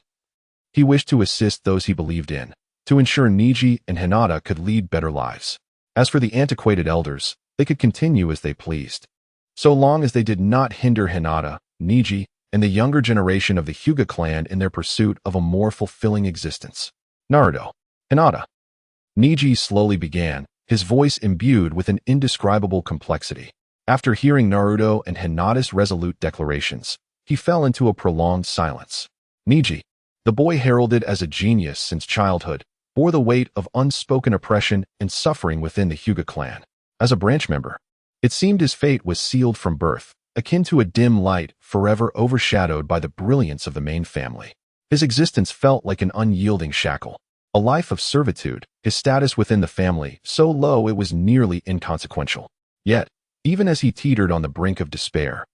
[SPEAKER 1] he wished to assist those he believed in, to ensure Niji and Hinata could lead better lives. As for the antiquated elders, they could continue as they pleased, so long as they did not hinder Hinata, Niji, and the younger generation of the Hyuga clan in their pursuit of a more fulfilling existence. Naruto, Hinata. Niji slowly began, his voice imbued with an indescribable complexity. After hearing Naruto and Hinata's resolute declarations, he fell into a prolonged silence. Niji, the boy heralded as a genius since childhood, bore the weight of unspoken oppression and suffering within the Hyuga clan. As a branch member, it seemed his fate was sealed from birth, akin to a dim light forever overshadowed by the brilliance of the main family. His existence felt like an unyielding shackle, a life of servitude, his status within the family so low it was nearly inconsequential. Yet, even as he teetered on the brink of despair,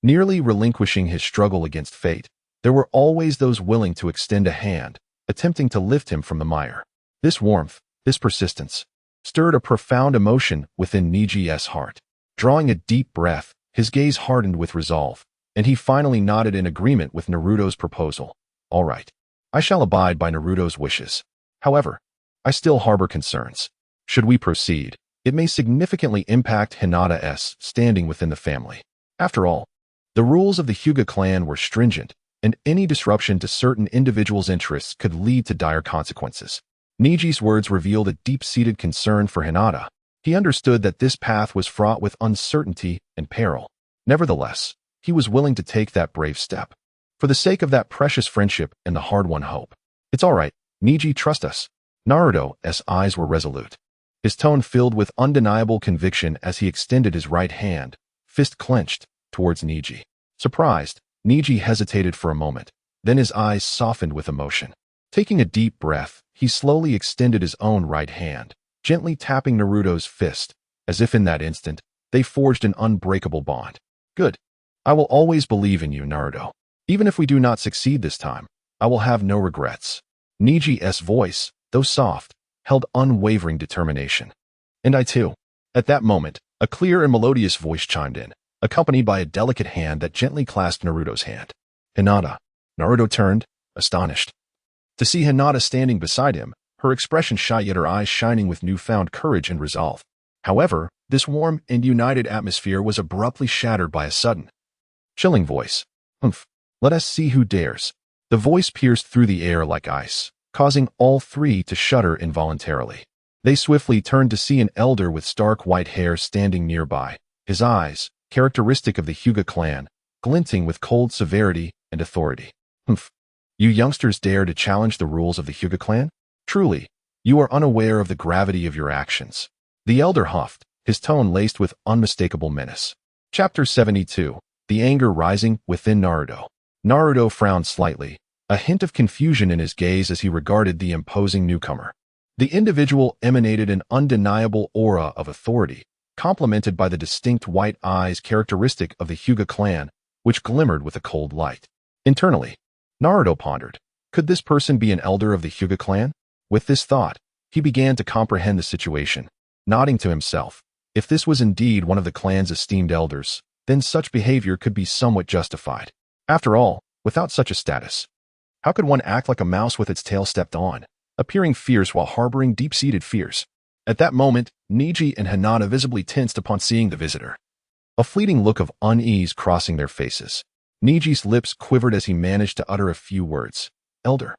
[SPEAKER 1] nearly relinquishing his struggle against fate, there were always those willing to extend a hand, attempting to lift him from the mire. This warmth, this persistence, stirred a profound emotion within Niji's heart. Drawing a deep breath, his gaze hardened with resolve, and he finally nodded in agreement with Naruto's proposal. All right, I shall abide by Naruto's wishes. However, I still harbor concerns. Should we proceed, it may significantly impact Hinata's standing within the family. After all, the rules of the Hyuga clan were stringent, and any disruption to certain individuals' interests could lead to dire consequences. Niji's words revealed a deep-seated concern for Hinata. He understood that this path was fraught with uncertainty and peril. Nevertheless, he was willing to take that brave step, for the sake of that precious friendship and the hard-won hope. It's all right, Niji, trust us. Naruto's eyes were resolute, his tone filled with undeniable conviction as he extended his right hand, fist clenched, towards Niji. Surprised, Niji hesitated for a moment, then his eyes softened with emotion. Taking a deep breath, he slowly extended his own right hand, gently tapping Naruto's fist, as if in that instant, they forged an unbreakable bond. Good. I will always believe in you, Naruto. Even if we do not succeed this time, I will have no regrets. Niji's voice, though soft, held unwavering determination. And I too. At that moment, a clear and melodious voice chimed in, accompanied by a delicate hand that gently clasped Naruto's hand. Hinata. Naruto turned, astonished. To see Hinata standing beside him, her expression shy yet her eyes shining with newfound courage and resolve. However, this warm and united atmosphere was abruptly shattered by a sudden, chilling voice. Humph. Let us see who dares. The voice pierced through the air like ice, causing all three to shudder involuntarily. They swiftly turned to see an elder with stark white hair standing nearby, his eyes, characteristic of the Hyuga clan, glinting with cold severity and authority. Humph. You youngsters dare to challenge the rules of the Hyuga clan? Truly, you are unaware of the gravity of your actions. The elder huffed, his tone laced with unmistakable menace. Chapter 72. The anger rising within Naruto. Naruto frowned slightly, a hint of confusion in his gaze as he regarded the imposing newcomer. The individual emanated an undeniable aura of authority, complemented by the distinct white eyes characteristic of the Hyuga clan, which glimmered with a cold light. Internally, Naruto pondered, could this person be an elder of the Hyuga clan? With this thought, he began to comprehend the situation, nodding to himself. If this was indeed one of the clan's esteemed elders, then such behavior could be somewhat justified. After all, without such a status, how could one act like a mouse with its tail stepped on, appearing fierce while harboring deep-seated fears? At that moment, Niji and Hinata visibly tensed upon seeing the visitor. A fleeting look of unease crossing their faces. Niji's lips quivered as he managed to utter a few words. Elder.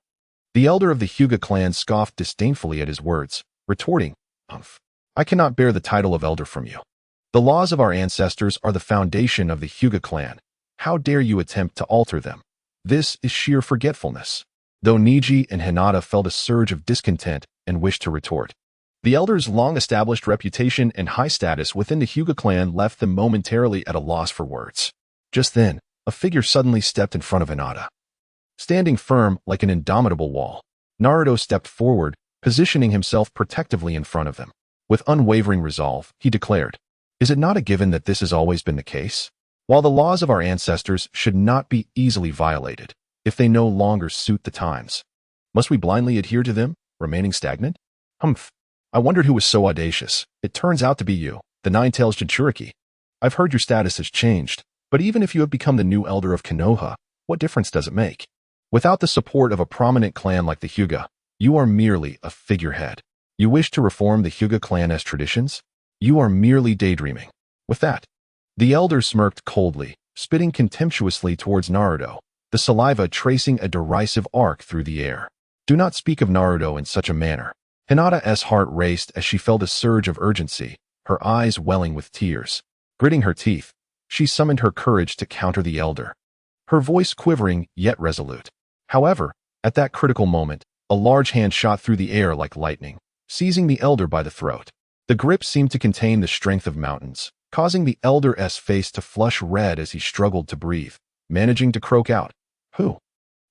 [SPEAKER 1] The elder of the Hyuga clan scoffed disdainfully at his words, retorting, Humph. I cannot bear the title of elder from you. The laws of our ancestors are the foundation of the Hyuga clan. How dare you attempt to alter them? This is sheer forgetfulness. Though Niji and Hinata felt a surge of discontent and wished to retort, the elder's long-established reputation and high status within the Hyuga clan left them momentarily at a loss for words. Just then, a figure suddenly stepped in front of Hinata. Standing firm like an indomitable wall, Naruto stepped forward, positioning himself protectively in front of them. With unwavering resolve, he declared, Is it not a given that this has always been the case? While the laws of our ancestors should not be easily violated, if they no longer suit the times, must we blindly adhere to them, remaining stagnant? Humph. I wondered who was so audacious. It turns out to be you, the Nine-Tails Jinchuriki. I've heard your status has changed, but even if you have become the new elder of Konoha, what difference does it make? Without the support of a prominent clan like the Hyuga, you are merely a figurehead. You wish to reform the Hyuga clan as traditions? You are merely daydreaming. With that, the elder smirked coldly, spitting contemptuously towards Naruto, the saliva tracing a derisive arc through the air. Do not speak of Naruto in such a manner. Hinata's heart raced as she felt a surge of urgency, her eyes welling with tears. Gritting her teeth, she summoned her courage to counter the elder, her voice quivering yet resolute. However, at that critical moment, a large hand shot through the air like lightning, seizing the elder by the throat. The grip seemed to contain the strength of mountains, causing the elder's face to flush red as he struggled to breathe, managing to croak out, Who?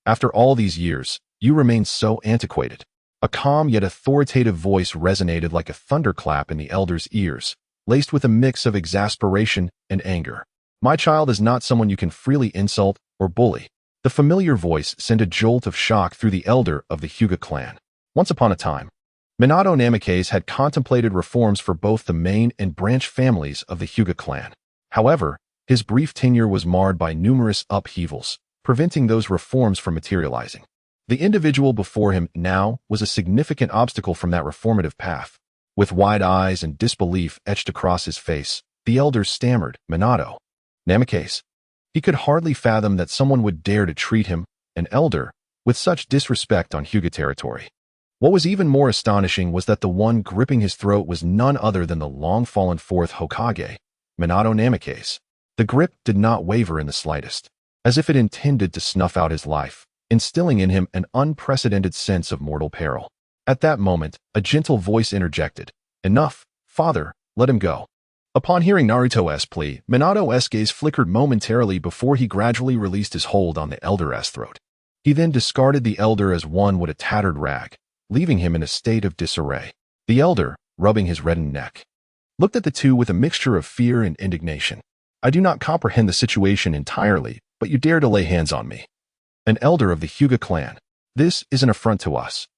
[SPEAKER 1] After all these years, you remain so antiquated. A calm yet authoritative voice resonated like a thunderclap in the elder's ears, laced with a mix of exasperation and anger. My child is not someone you can freely insult or bully. The familiar voice sent a jolt of shock through the elder of the Hyuga clan. Once upon a time, Minato Namikaze had contemplated reforms for both the main and branch families of the Hyuga clan. However, his brief tenure was marred by numerous upheavals, preventing those reforms from materializing. The individual before him now was a significant obstacle from that reformative path. With wide eyes and disbelief etched across his face, the elder stammered, Minato Namikaze. He could hardly fathom that someone would dare to treat him, an elder, with such disrespect on Hyuga territory. What was even more astonishing was that the one gripping his throat was none other than the long-fallen fourth Hokage, Minato Namikaze. The grip did not waver in the slightest, as if it intended to snuff out his life, instilling in him an unprecedented sense of mortal peril. At that moment, a gentle voice interjected, Enough, father, let him go. Upon hearing Naruto's plea, Minato's gaze flickered momentarily before he gradually released his hold on the elder's throat. He then discarded the elder as one would a tattered rag, leaving him in a state of disarray. The elder, rubbing his reddened neck, looked at the two with a mixture of fear and indignation. I do not comprehend the situation entirely, but you dare to lay hands on me. An elder of the Hyuga clan. This is an affront to us.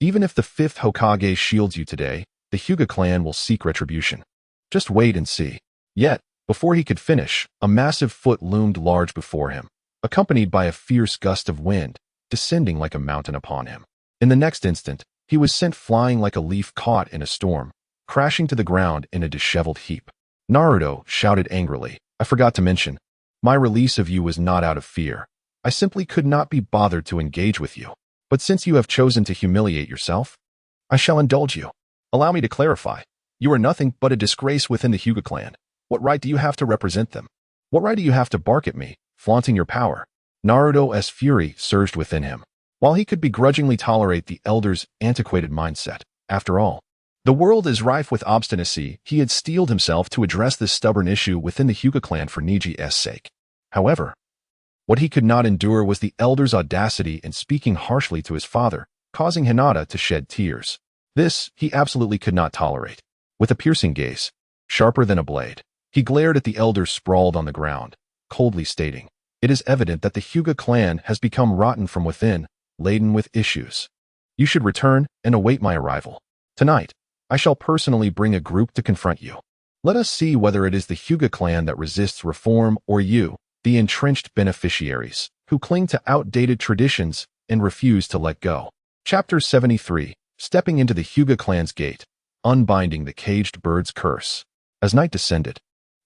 [SPEAKER 1] Even if the 5th Hokage shields you today, the Hyuga clan will seek retribution. Just wait and see. Yet, before he could finish, a massive foot loomed large before him, accompanied by a fierce gust of wind, descending like a mountain upon him. In the next instant, he was sent flying like a leaf caught in a storm, crashing to the ground in a disheveled heap. Naruto shouted angrily, I forgot to mention, my release of you was not out of fear. I simply could not be bothered to engage with you. But since you have chosen to humiliate yourself, I shall indulge you. Allow me to clarify. You are nothing but a disgrace within the Hyuga clan. What right do you have to represent them? What right do you have to bark at me, flaunting your power? Naruto's fury surged within him. While he could begrudgingly tolerate the elder's antiquated mindset, after all, the world is rife with obstinacy, he had steeled himself to address this stubborn issue within the Hyuga clan for Niji's sake. However, what he could not endure was the elder's audacity in speaking harshly to his father, causing Hinata to shed tears. This he absolutely could not tolerate. With a piercing gaze, sharper than a blade, he glared at the elder sprawled on the ground, coldly stating, it is evident that the Hyuga clan has become rotten from within, laden with issues. You should return and await my arrival. Tonight, I shall personally bring a group to confront you. Let us see whether it is the Hyuga clan that resists reform or you, the entrenched beneficiaries, who cling to outdated traditions and refuse to let go. Chapter 73, Stepping into the Hyuga clan's gate, Unbinding the Caged Bird's Curse. As night descended,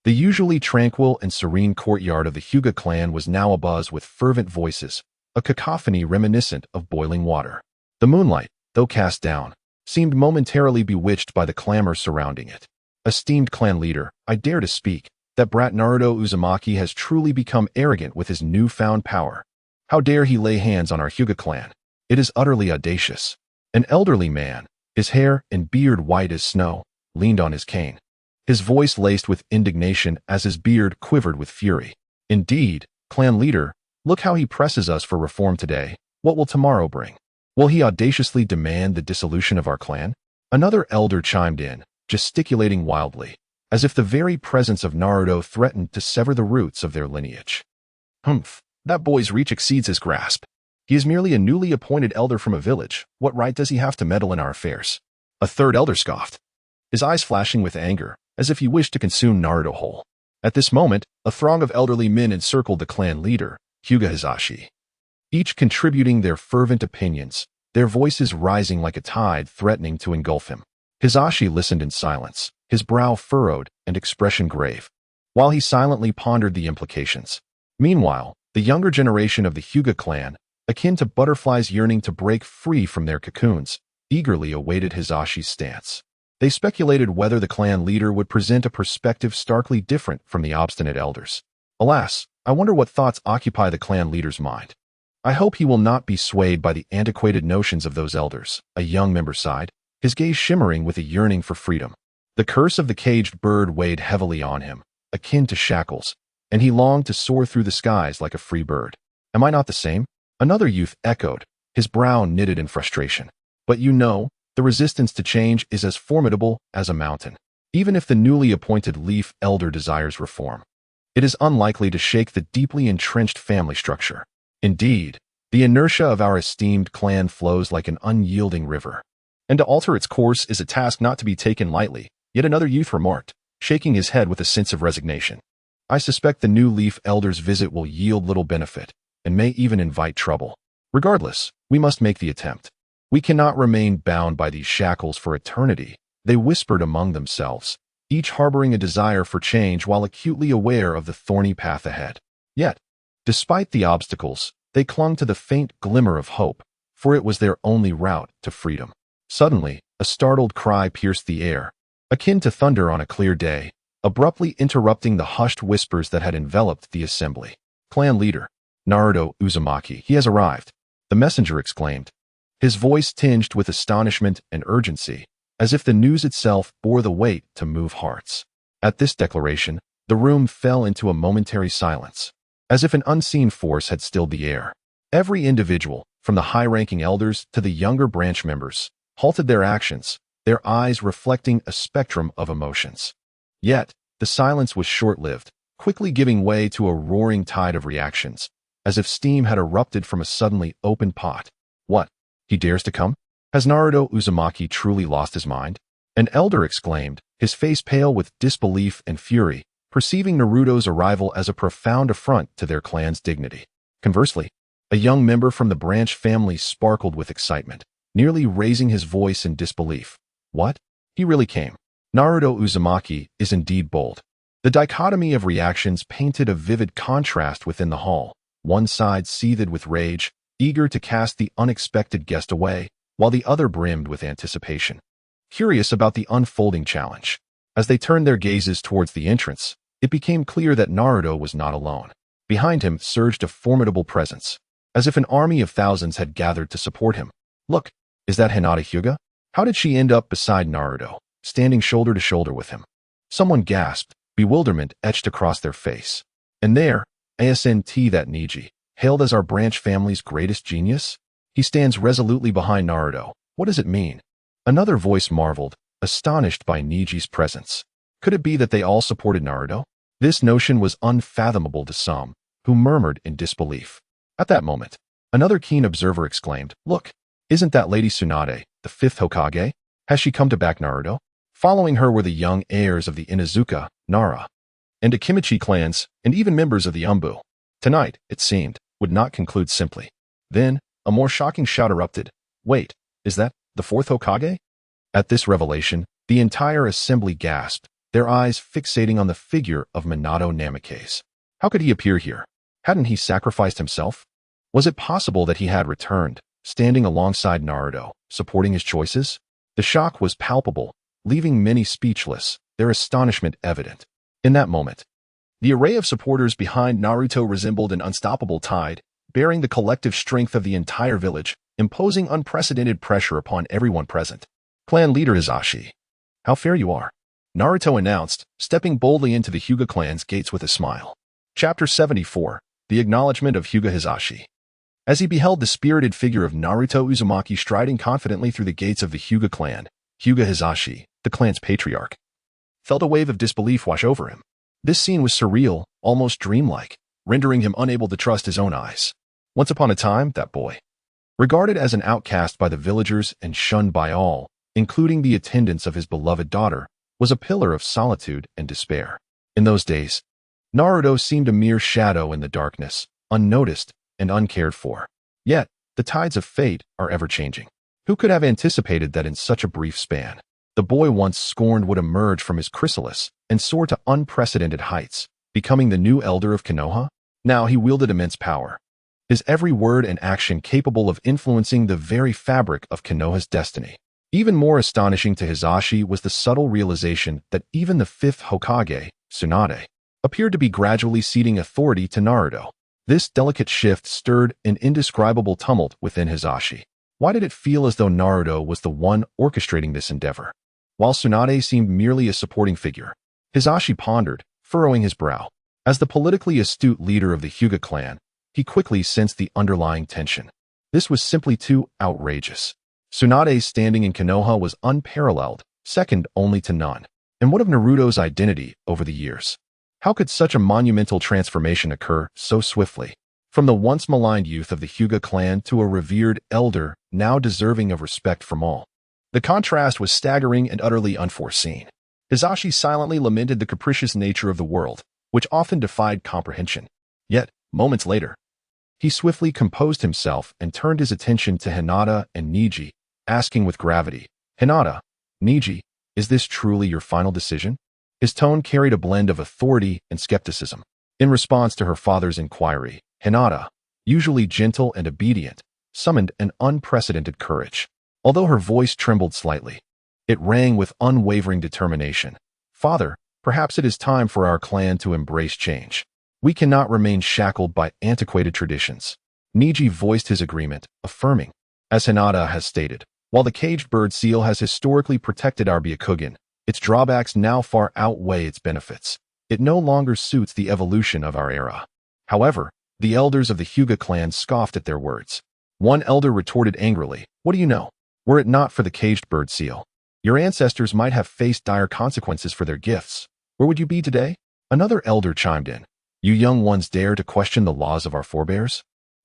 [SPEAKER 1] the usually tranquil and serene courtyard of the Hyuga clan was now abuzz with fervent voices, a cacophony reminiscent of boiling water. The moonlight, though cast down, seemed momentarily bewitched by the clamor surrounding it. Esteemed clan leader, I dare to speak. That brat Naruto Uzumaki has truly become arrogant with his newfound power. How dare he lay hands on our Hyuga clan? It is utterly audacious. An elderly man, his hair and beard white as snow, leaned on his cane. His voice laced with indignation as his beard quivered with fury. Indeed, clan leader, look how he presses us for reform today. What will tomorrow bring? Will he audaciously demand the dissolution of our clan? Another elder chimed in, gesticulating wildly, as if the very presence of Naruto threatened to sever the roots of their lineage. That boy's reach exceeds his grasp. He is merely a newly appointed elder from a village. What right does he have to meddle in our affairs? A third elder scoffed, his eyes flashing with anger, as if he wished to consume Naruto whole. At this moment, a throng of elderly men encircled the clan leader, Hyuga Hisashi, each contributing their fervent opinions, their voices rising like a tide threatening to engulf him. Hisashi listened in silence, his brow furrowed and expression grave, while he silently pondered the implications. Meanwhile, the younger generation of the Hyuga clan, akin to butterflies yearning to break free from their cocoons, eagerly awaited Hisashi's stance. They speculated whether the clan leader would present a perspective starkly different from the obstinate elders. Alas, I wonder what thoughts occupy the clan leader's mind. I hope he will not be swayed by the antiquated notions of those elders, a young member sighed, his gaze shimmering with a yearning for freedom. The curse of the caged bird weighed heavily on him, akin to shackles, and he longed to soar through the skies like a free bird. Am I not the same? Another youth echoed, his brow knitted in frustration. But you know, the resistance to change is as formidable as a mountain. Even if the newly appointed leaf elder desires reform, it is unlikely to shake the deeply entrenched family structure. Indeed, the inertia of our esteemed clan flows like an unyielding river, and to alter its course is a task not to be taken lightly. Yet another youth remarked, shaking his head with a sense of resignation. I suspect the new leaf elder's visit will yield little benefit, and may even invite trouble. Regardless, we must make the attempt. We cannot remain bound by these shackles for eternity, they whispered among themselves, each harboring a desire for change while acutely aware of the thorny path ahead. Yet, despite the obstacles, they clung to the faint glimmer of hope, for it was their only route to freedom. Suddenly, a startled cry pierced the air, akin to thunder on a clear day, abruptly interrupting the hushed whispers that had enveloped the assembly. Clan leader, Naruto Uzumaki, he has arrived, the messenger exclaimed, his voice tinged with astonishment and urgency, as if the news itself bore the weight to move hearts. At this declaration, the room fell into a momentary silence, as if an unseen force had stilled the air. Every individual, from the high-ranking elders to the younger branch members, halted their actions, their eyes reflecting a spectrum of emotions. Yet, the silence was short-lived, quickly giving way to a roaring tide of reactions, as if steam had erupted from a suddenly open pot. What? He dares to come? Has Naruto Uzumaki truly lost his mind? An elder exclaimed, his face pale with disbelief and fury, perceiving Naruto's arrival as a profound affront to their clan's dignity. Conversely, a young member from the branch family sparkled with excitement, nearly raising his voice in disbelief. What? He really came. Naruto Uzumaki is indeed bold. The dichotomy of reactions painted a vivid contrast within the hall. One side seethed with rage, eager to cast the unexpected guest away, while the other brimmed with anticipation, curious about the unfolding challenge. As they turned their gazes towards the entrance, it became clear that Naruto was not alone. Behind him surged a formidable presence, as if an army of thousands had gathered to support him. Look, is that Hinata Hyuga? How did she end up beside Naruto, standing shoulder to shoulder with him? Someone gasped, bewilderment etched across their face. And there, ASNT that Niji, hailed as our branch family's greatest genius? He stands resolutely behind Naruto. What does it mean? Another voice marveled, astonished by Niji's presence. Could it be that they all supported Naruto? This notion was unfathomable to some, who murmured in disbelief. At that moment, another keen observer exclaimed, Look, isn't that Lady Tsunade, the fifth Hokage? Has she come to back Naruto? Following her were the young heirs of the Inuzuka, Nara, and Akimichi clans, and even members of the Umbu. Tonight, it seemed, would not conclude simply. Then, a more shocking shout erupted. Wait, is that the fourth Hokage? At this revelation, the entire assembly gasped, their eyes fixating on the figure of Minato Namikaze. How could he appear here? Hadn't he sacrificed himself? Was it possible that he had returned, standing alongside Naruto, supporting his choices? The shock was palpable, leaving many speechless, their astonishment evident. In that moment, the array of supporters behind Naruto resembled an unstoppable tide, bearing the collective strength of the entire village, imposing unprecedented pressure upon everyone present. Clan leader Hisashi. How fair you are, Naruto announced, stepping boldly into the Hyuga clan's gates with a smile. Chapter 74, The Acknowledgement of Hyuga Hisashi. As he beheld the spirited figure of Naruto Uzumaki striding confidently through the gates of the Hyuga clan, Hyuga Hisashi, the clan's patriarch, felt a wave of disbelief wash over him. This scene was surreal, almost dreamlike, rendering him unable to trust his own eyes. Once upon a time, that boy, regarded as an outcast by the villagers and shunned by all, including the attendants of his beloved daughter, was a pillar of solitude and despair. In those days, Naruto seemed a mere shadow in the darkness, unnoticed and uncared for. Yet, the tides of fate are ever-changing. Who could have anticipated that in such a brief span, the boy once scorned would emerge from his chrysalis and soar to unprecedented heights, becoming the new elder of Konoha? Now he wielded immense power, his every word and action capable of influencing the very fabric of Konoha's destiny. Even more astonishing to Hisashi was the subtle realization that even the fifth Hokage, Tsunade, appeared to be gradually ceding authority to Naruto. This delicate shift stirred an indescribable tumult within Hisashi. Why did it feel as though Naruto was the one orchestrating this endeavor, while Tsunade seemed merely a supporting figure? Hisashi pondered, furrowing his brow. As the politically astute leader of the Hyuga clan, he quickly sensed the underlying tension. This was simply too outrageous. Tsunade's standing in Konoha was unparalleled, second only to none. And what of Naruto's identity over the years? How could such a monumental transformation occur so swiftly? From the once maligned youth of the Hyuga clan to a revered elder, now deserving of respect from all. The contrast was staggering and utterly unforeseen. Hisashi silently lamented the capricious nature of the world, which often defied comprehension. Yet, moments later, he swiftly composed himself and turned his attention to Hinata and Niji, asking with gravity, Hinata, Niji, is this truly your final decision? His tone carried a blend of authority and skepticism. In response to her father's inquiry, Hinata, usually gentle and obedient, summoned an unprecedented courage. Although her voice trembled slightly, it rang with unwavering determination. Father, perhaps it is time for our clan to embrace change. We cannot remain shackled by antiquated traditions. Niji voiced his agreement, affirming, as Hinata has stated, while the caged bird seal has historically protected our Byakugan, its drawbacks now far outweigh its benefits. It no longer suits the evolution of our era. However, The elders of the Hyuga clan scoffed at their words. One elder retorted angrily, "What do you know? Were it not for the caged bird seal, your ancestors might have faced dire consequences for their gifts. Where would you be today?" Another elder chimed in, "You young ones dare to question the laws of our forebears?"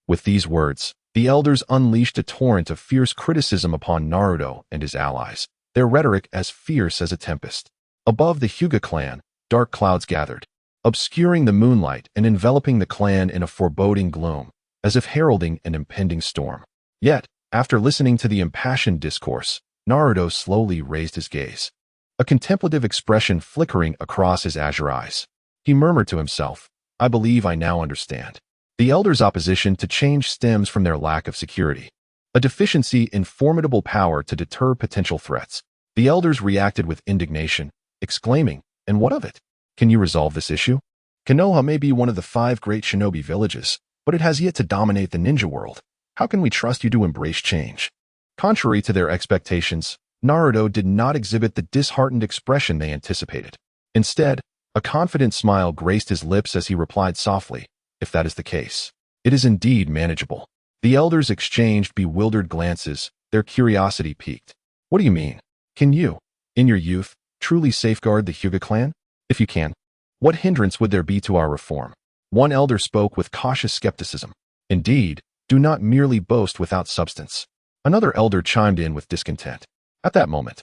[SPEAKER 1] With these words, the elders unleashed a torrent of fierce criticism upon Naruto and his allies, their rhetoric as fierce as a tempest. Above the Hyuga clan, dark clouds gathered, obscuring the moonlight and enveloping the clan in a foreboding gloom, as if heralding an impending storm. Yet, after listening to the impassioned discourse, Naruto slowly raised his gaze, a contemplative expression flickering across his azure eyes. He murmured to himself, "I believe I now understand." The elders' opposition to change stems from their lack of security, a deficiency in formidable power to deter potential threats. The elders reacted with indignation, exclaiming, "And what of it? Can you resolve this issue? Konoha may be one of the 5 great shinobi villages, but it has yet to dominate the ninja world. How can we trust you to embrace change?" Contrary to their expectations, Naruto did not exhibit the disheartened expression they anticipated. Instead, a confident smile graced his lips as he replied softly, "If that is the case, it is indeed manageable." The elders exchanged bewildered glances, their curiosity piqued. "What do you mean? Can you, in your youth, truly safeguard the Hyuga clan? If you can, what hindrance would there be to our reform?" One elder spoke with cautious skepticism. "Indeed, do not merely boast without substance." Another elder chimed in with discontent. At that moment,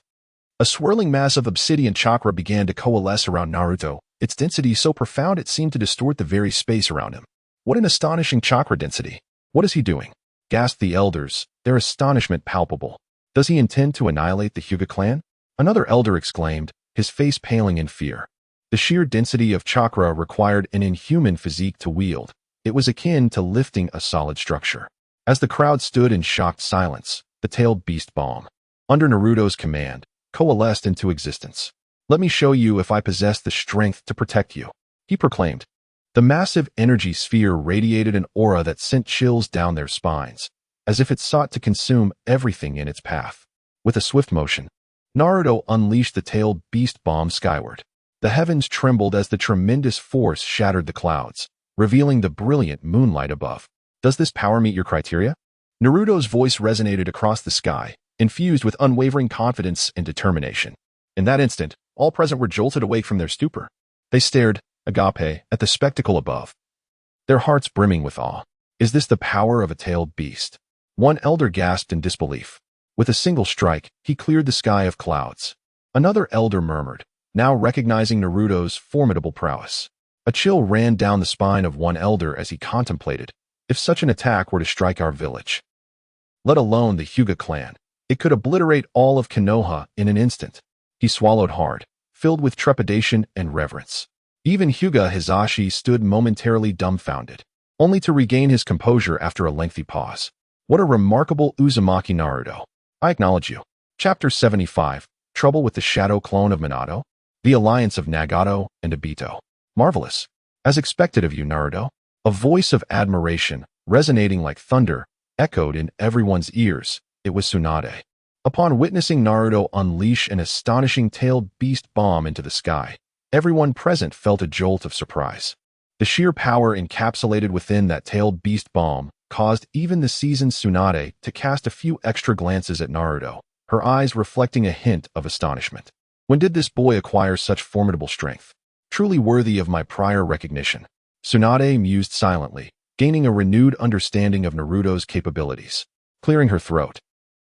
[SPEAKER 1] a swirling mass of obsidian chakra began to coalesce around Naruto, its density so profound it seemed to distort the very space around him. "What an astonishing chakra density! What is he doing?" gasped the elders, their astonishment palpable. "Does he intend to annihilate the Hyuga clan?" Another elder exclaimed, his face paling in fear. The sheer density of chakra required an inhuman physique to wield. It was akin to lifting a solid structure. As the crowd stood in shocked silence, the tailed beast bomb, under Naruto's command, coalesced into existence. "Let me show you if I possess the strength to protect you," he proclaimed. The massive energy sphere radiated an aura that sent chills down their spines, as if it sought to consume everything in its path. With a swift motion, Naruto unleashed the tailed beast bomb skyward. The heavens trembled as the tremendous force shattered the clouds, revealing the brilliant moonlight above. "Does this power meet your criteria?" Naruto's voice resonated across the sky, infused with unwavering confidence and determination. In that instant, all present were jolted awake from their stupor. They stared, agape, at the spectacle above, their hearts brimming with awe. "Is this the power of a tailed beast?" One elder gasped in disbelief. With a single strike, he cleared the sky of clouds. Another elder murmured, now recognizing Naruto's formidable prowess. A chill ran down the spine of one elder as he contemplated, "If such an attack were to strike our village, let alone the Hyuga clan, it could obliterate all of Konoha in an instant." He swallowed hard, filled with trepidation and reverence. Even Hyuga Hisashi stood momentarily dumbfounded, only to regain his composure after a lengthy pause. "What a remarkable Uzumaki Naruto. I acknowledge you." Chapter 75, Trouble with the Shadow Clone of Minato? The Alliance of Nagato and Obito. "Marvelous. As expected of you, Naruto." A voice of admiration, resonating like thunder, echoed in everyone's ears. It was Tsunade. Upon witnessing Naruto unleash an astonishing tailed beast bomb into the sky, everyone present felt a jolt of surprise. The sheer power encapsulated within that tailed beast bomb caused even the seasoned Tsunade to cast a few extra glances at Naruto, her eyes reflecting a hint of astonishment. When did this boy acquire such formidable strength? Truly worthy of my prior recognition. Tsunade mused silently, gaining a renewed understanding of Naruto's capabilities. Clearing her throat,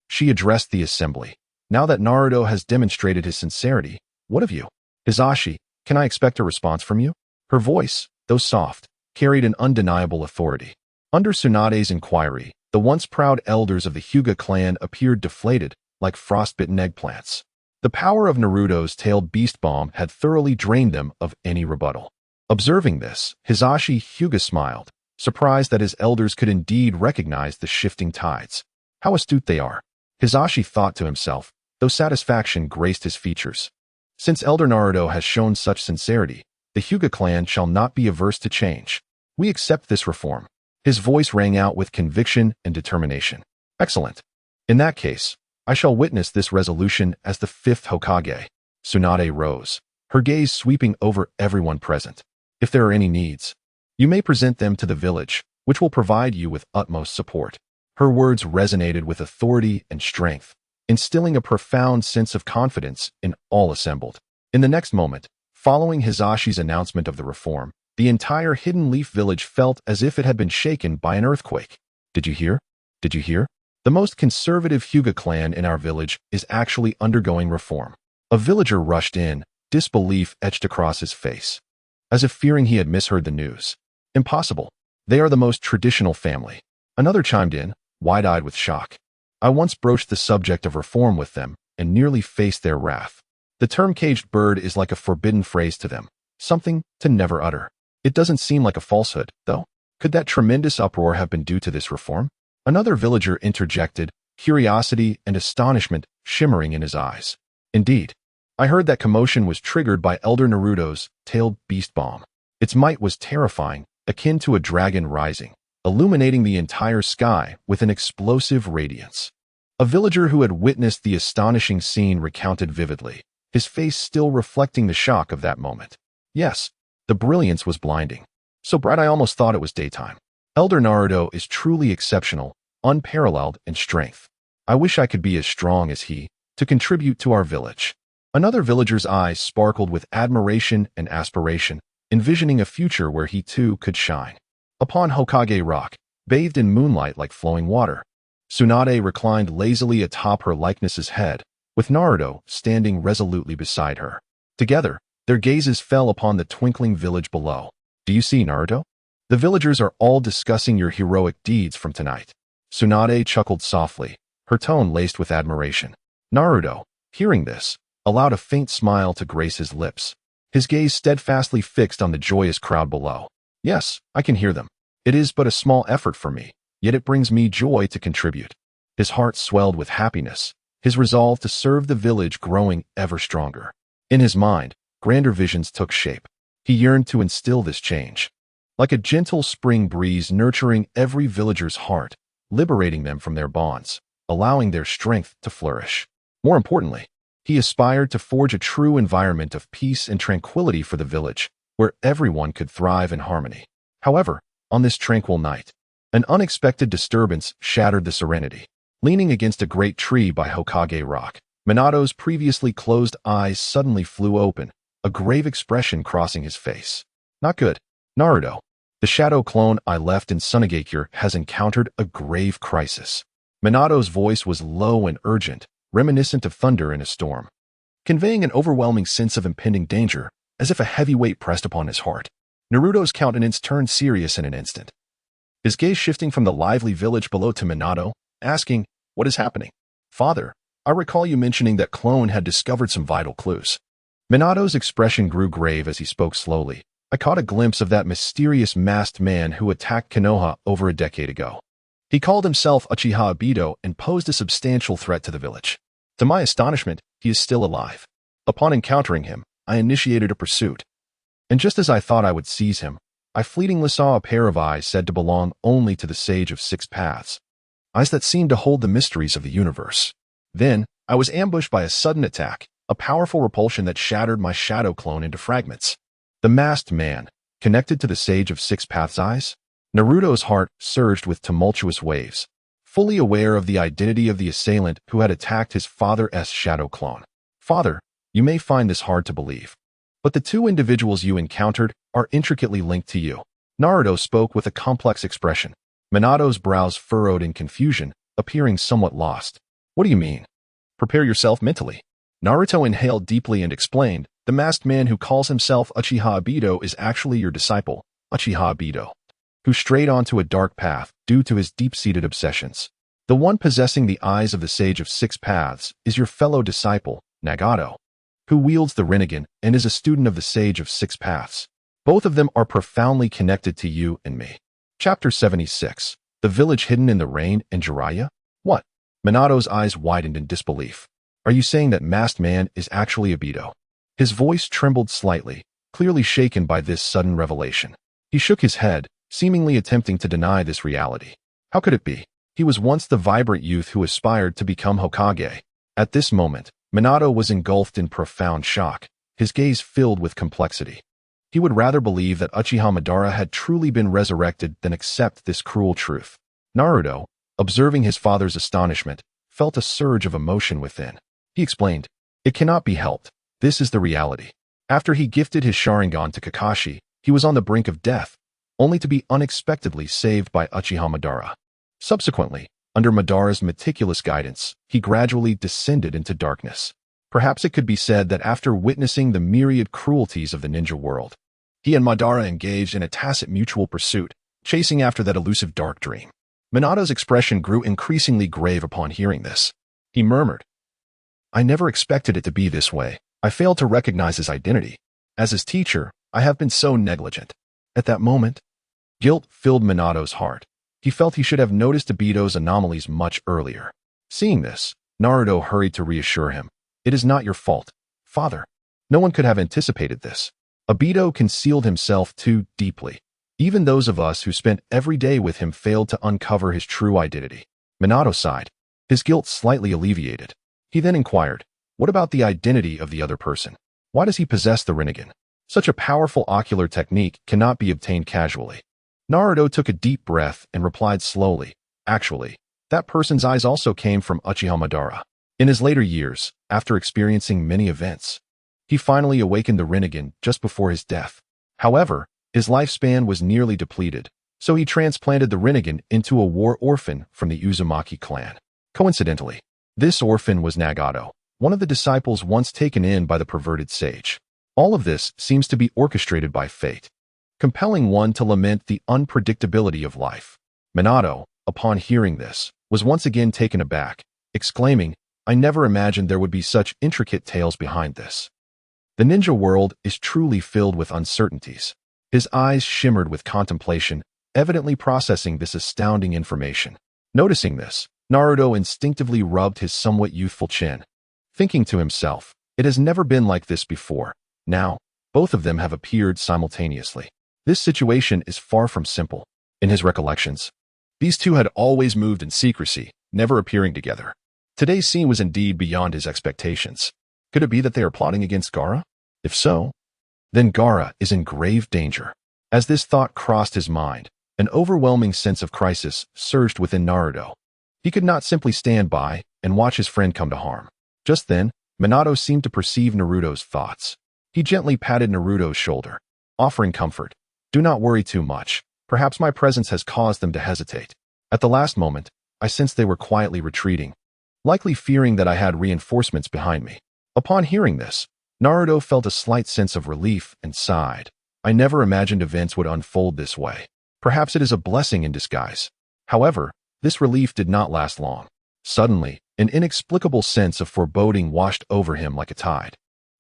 [SPEAKER 1] she addressed the assembly. Now that Naruto has demonstrated his sincerity, what of you? Hisashi, can I expect a response from you? Her voice, though soft, carried an undeniable authority. Under Tsunade's inquiry, the once proud elders of the Hyuga clan appeared deflated, like frostbitten eggplants. The power of Naruto's tailed beast bomb had thoroughly drained them of any rebuttal. Observing this, Hisashi Hyuga smiled, surprised that his elders could indeed recognize the shifting tides. How astute they are, Hisashi thought to himself, though satisfaction graced his features. Since Elder Naruto has shown such sincerity, the Hyuga clan shall not be averse to change. We accept this reform. His voice rang out with conviction and determination. Excellent. In that case, I shall witness this resolution as the 5th Hokage. Tsunade rose, her gaze sweeping over everyone present. If there are any needs, you may present them to the village, which will provide you with utmost support. Her words resonated with authority and strength, instilling a profound sense of confidence in all assembled. In the next moment, following Hisashi's announcement of the reform, the entire Hidden Leaf village felt as if it had been shaken by an earthquake. Did you hear? Did you hear? The most conservative Hyuga clan in our village is actually undergoing reform. A villager rushed in, disbelief etched across his face, as if fearing he had misheard the news. Impossible. They are the most traditional family. Another chimed in, wide-eyed with shock. I once broached the subject of reform with them and nearly faced their wrath. The term caged bird is like a forbidden phrase to them, something to never utter. It doesn't seem like a falsehood, though. Could that tremendous uproar have been due to this reform? Another villager interjected, curiosity and astonishment shimmering in his eyes. Indeed, I heard that commotion was triggered by Elder Naruto's tailed beast bomb. Its might was terrifying, akin to a dragon rising, illuminating the entire sky with an explosive radiance. A villager who had witnessed the astonishing scene recounted vividly, his face still reflecting the shock of that moment. Yes, the brilliance was blinding. So bright I almost thought it was daytime. Elder Naruto is truly exceptional, unparalleled in strength. I wish I could be as strong as he, to contribute to our village. Another villager's eyes sparkled with admiration and aspiration, envisioning a future where he too could shine. Upon Hokage Rock, bathed in moonlight like flowing water, Tsunade reclined lazily atop her likeness's head, with Naruto standing resolutely beside her. Together, their gazes fell upon the twinkling village below. Do you see, Naruto? The villagers are all discussing your heroic deeds from tonight. Tsunade chuckled softly, her tone laced with admiration. Naruto, hearing this, allowed a faint smile to grace his lips, his gaze steadfastly fixed on the joyous crowd below. Yes, I can hear them. It is but a small effort for me, yet it brings me joy to contribute. His heart swelled with happiness, his resolve to serve the village growing ever stronger. In his mind, grander visions took shape. He yearned to instill this change, like a gentle spring breeze nurturing every villager's heart, liberating them from their bonds, allowing their strength to flourish. More importantly, he aspired to forge a true environment of peace and tranquility for the village, where everyone could thrive in harmony. However, on this tranquil night, an unexpected disturbance shattered the serenity. Leaning against a great tree by Hokage Rock, Minato's previously closed eyes suddenly flew open, a grave expression crossing his face. Not good. Naruto, the shadow clone I left in Sunagakure has encountered a grave crisis. Minato's voice was low and urgent, reminiscent of thunder in a storm, conveying an overwhelming sense of impending danger, as if a heavy weight pressed upon his heart. Naruto's countenance turned serious in an instant, his gaze shifting from the lively village below to Minato, asking, "What is happening?" "Father, I recall you mentioning that clone had discovered some vital clues." Minato's expression grew grave as he spoke slowly. I caught a glimpse of that mysterious masked man who attacked Konoha over a decade ago. He called himself Uchiha Obito and posed a substantial threat to the village. To my astonishment, he is still alive. Upon encountering him, I initiated a pursuit. And just as I thought I would seize him, I fleetingly saw a pair of eyes said to belong only to the Sage of Six Paths. Eyes that seemed to hold the mysteries of the universe. Then, I was ambushed by a sudden attack, a powerful repulsion that shattered my shadow clone into fragments. The masked man, connected to the Sage of Six Paths' eyes? Naruto's heart surged with tumultuous waves, fully aware of the identity of the assailant who had attacked his father's shadow clone. Father, you may find this hard to believe, but the two individuals you encountered are intricately linked to you. Naruto spoke with a complex expression. Minato's brows furrowed in confusion, appearing somewhat lost. What do you mean? Prepare yourself mentally. Naruto inhaled deeply and explained, the masked man who calls himself Uchiha Obito is actually your disciple, Uchiha Obito, who strayed onto a dark path due to his deep-seated obsessions. The one possessing the eyes of the Sage of Six Paths is your fellow disciple, Nagato, who wields the Rinnegan and is a student of the Sage of Six Paths. Both of them are profoundly connected to you and me. Chapter 76. The Village Hidden in the Rain and Jiraiya? What? Minato's eyes widened in disbelief. Are you saying that masked man is actually Obito? His voice trembled slightly, clearly shaken by this sudden revelation. He shook his head, seemingly attempting to deny this reality. How could it be? He was once the vibrant youth who aspired to become Hokage. At this moment, Minato was engulfed in profound shock, his gaze filled with complexity. He would rather believe that Uchiha Madara had truly been resurrected than accept this cruel truth. Naruto, observing his father's astonishment, felt a surge of emotion within. He explained, "It cannot be helped. This is the reality." After he gifted his Sharingan to Kakashi, he was on the brink of death, only to be unexpectedly saved by Uchiha Madara. Subsequently, under Madara's meticulous guidance, he gradually descended into darkness. Perhaps it could be said that after witnessing the myriad cruelties of the ninja world, he and Madara engaged in a tacit mutual pursuit, chasing after that elusive dark dream. Minato's expression grew increasingly grave upon hearing this. He murmured, "I never expected it to be this way. I failed to recognize his identity. As his teacher, I have been so negligent." At that moment, guilt filled Minato's heart. He felt he should have noticed Obito's anomalies much earlier. Seeing this, Naruto hurried to reassure him. "It is not your fault, father. No one could have anticipated this. Obito concealed himself too deeply. Even those of us who spent every day with him failed to uncover his true identity." Minato sighed, his guilt slightly alleviated. He then inquired, "What about the identity of the other person? Why does he possess the Rinnegan? Such a powerful ocular technique cannot be obtained casually." Naruto took a deep breath and replied slowly, "Actually, that person's eyes also came from Uchiha Madara. In his later years, after experiencing many events, he finally awakened the Rinnegan just before his death. However, his lifespan was nearly depleted, so he transplanted the Rinnegan into a war orphan from the Uzumaki clan. Coincidentally, this orphan was Nagato, one of the disciples once taken in by the perverted sage. All of this seems to be orchestrated by fate, compelling one to lament the unpredictability of life. Minato, upon hearing this, was once again taken aback, exclaiming, "I never imagined there would be such intricate tales behind this." The ninja world is truly filled with uncertainties. His eyes shimmered with contemplation, evidently processing this astounding information. Noticing this, Naruto instinctively rubbed his somewhat youthful chin, thinking to himself, "It has never been like this before. Now, both of them have appeared simultaneously. This situation is far from simple." In his recollections, these two had always moved in secrecy, never appearing together. Today's scene was indeed beyond his expectations. Could it be that they are plotting against Gaara? If so, then Gaara is in grave danger. As this thought crossed his mind, an overwhelming sense of crisis surged within Naruto. He could not simply stand by and watch his friend come to harm. Just then, Minato seemed to perceive Naruto's thoughts. He gently patted Naruto's shoulder, offering comfort. "Do not worry too much. Perhaps my presence has caused them to hesitate. At the last moment, I sensed they were quietly retreating, likely fearing that I had reinforcements behind me." Upon hearing this, Naruto felt a slight sense of relief and sighed. "I never imagined events would unfold this way. Perhaps it is a blessing in disguise." However, this relief did not last long. Suddenly, an inexplicable sense of foreboding washed over him like a tide,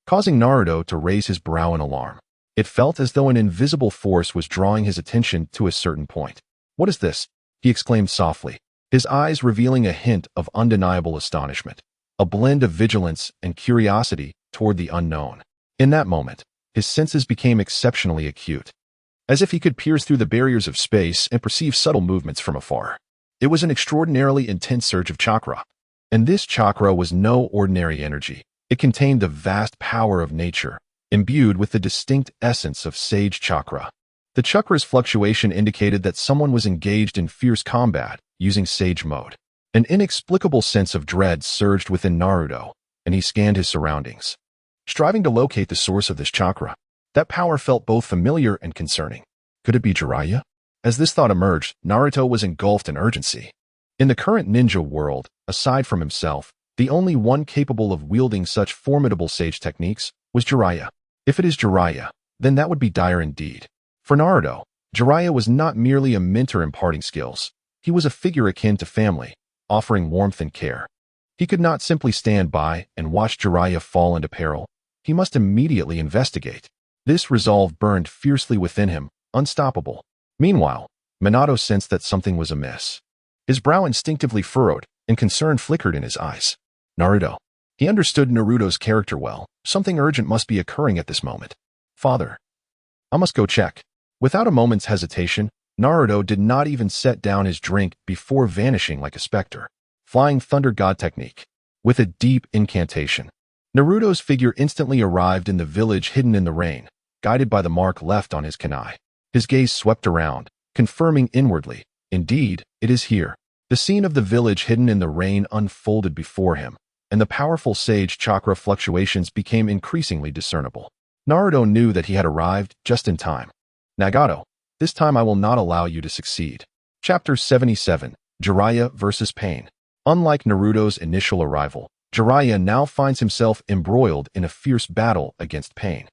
[SPEAKER 1] causing Naruto to raise his brow in alarm. It felt as though an invisible force was drawing his attention to a certain point. "What is this?" he exclaimed softly, his eyes revealing a hint of undeniable astonishment, a blend of vigilance and curiosity toward the unknown. In that moment, his senses became exceptionally acute, as if he could pierce through the barriers of space and perceive subtle movements from afar. It was an extraordinarily intense surge of chakra, and this chakra was no ordinary energy. It contained the vast power of nature, imbued with the distinct essence of sage chakra. The chakra's fluctuation indicated that someone was engaged in fierce combat using sage mode. An inexplicable sense of dread surged within Naruto, and he scanned his surroundings, striving to locate the source of this chakra. That power felt both familiar and concerning. Could it be Jiraiya? As this thought emerged, Naruto was engulfed in urgency. In the current ninja world, aside from himself, the only one capable of wielding such formidable sage techniques was Jiraiya. If it is Jiraiya, then that would be dire indeed. For Naruto, Jiraiya was not merely a mentor imparting skills. He was a figure akin to family, offering warmth and care. He could not simply stand by and watch Jiraiya fall into peril. He must immediately investigate. This resolve burned fiercely within him, unstoppable. Meanwhile, Minato sensed that something was amiss. His brow instinctively furrowed, and concern flickered in his eyes. Naruto. He understood Naruto's character well. Something urgent must be occurring at this moment. "Father, I must go check." Without a moment's hesitation, Naruto did not even set down his drink before vanishing like a specter. Flying Thunder God technique. With a deep incantation, Naruto's figure instantly arrived in the village hidden in the rain, guided by the mark left on his kunai. His gaze swept around, confirming inwardly, indeed, it is here. The scene of the village hidden in the rain unfolded before him, and the powerful sage chakra fluctuations became increasingly discernible. Naruto knew that he had arrived just in time. Nagato, this time I will not allow you to succeed. Chapter 77, Jiraiya vs. Pain. Unlike Naruto's initial arrival, Jiraiya now finds himself embroiled in a fierce battle against Pain.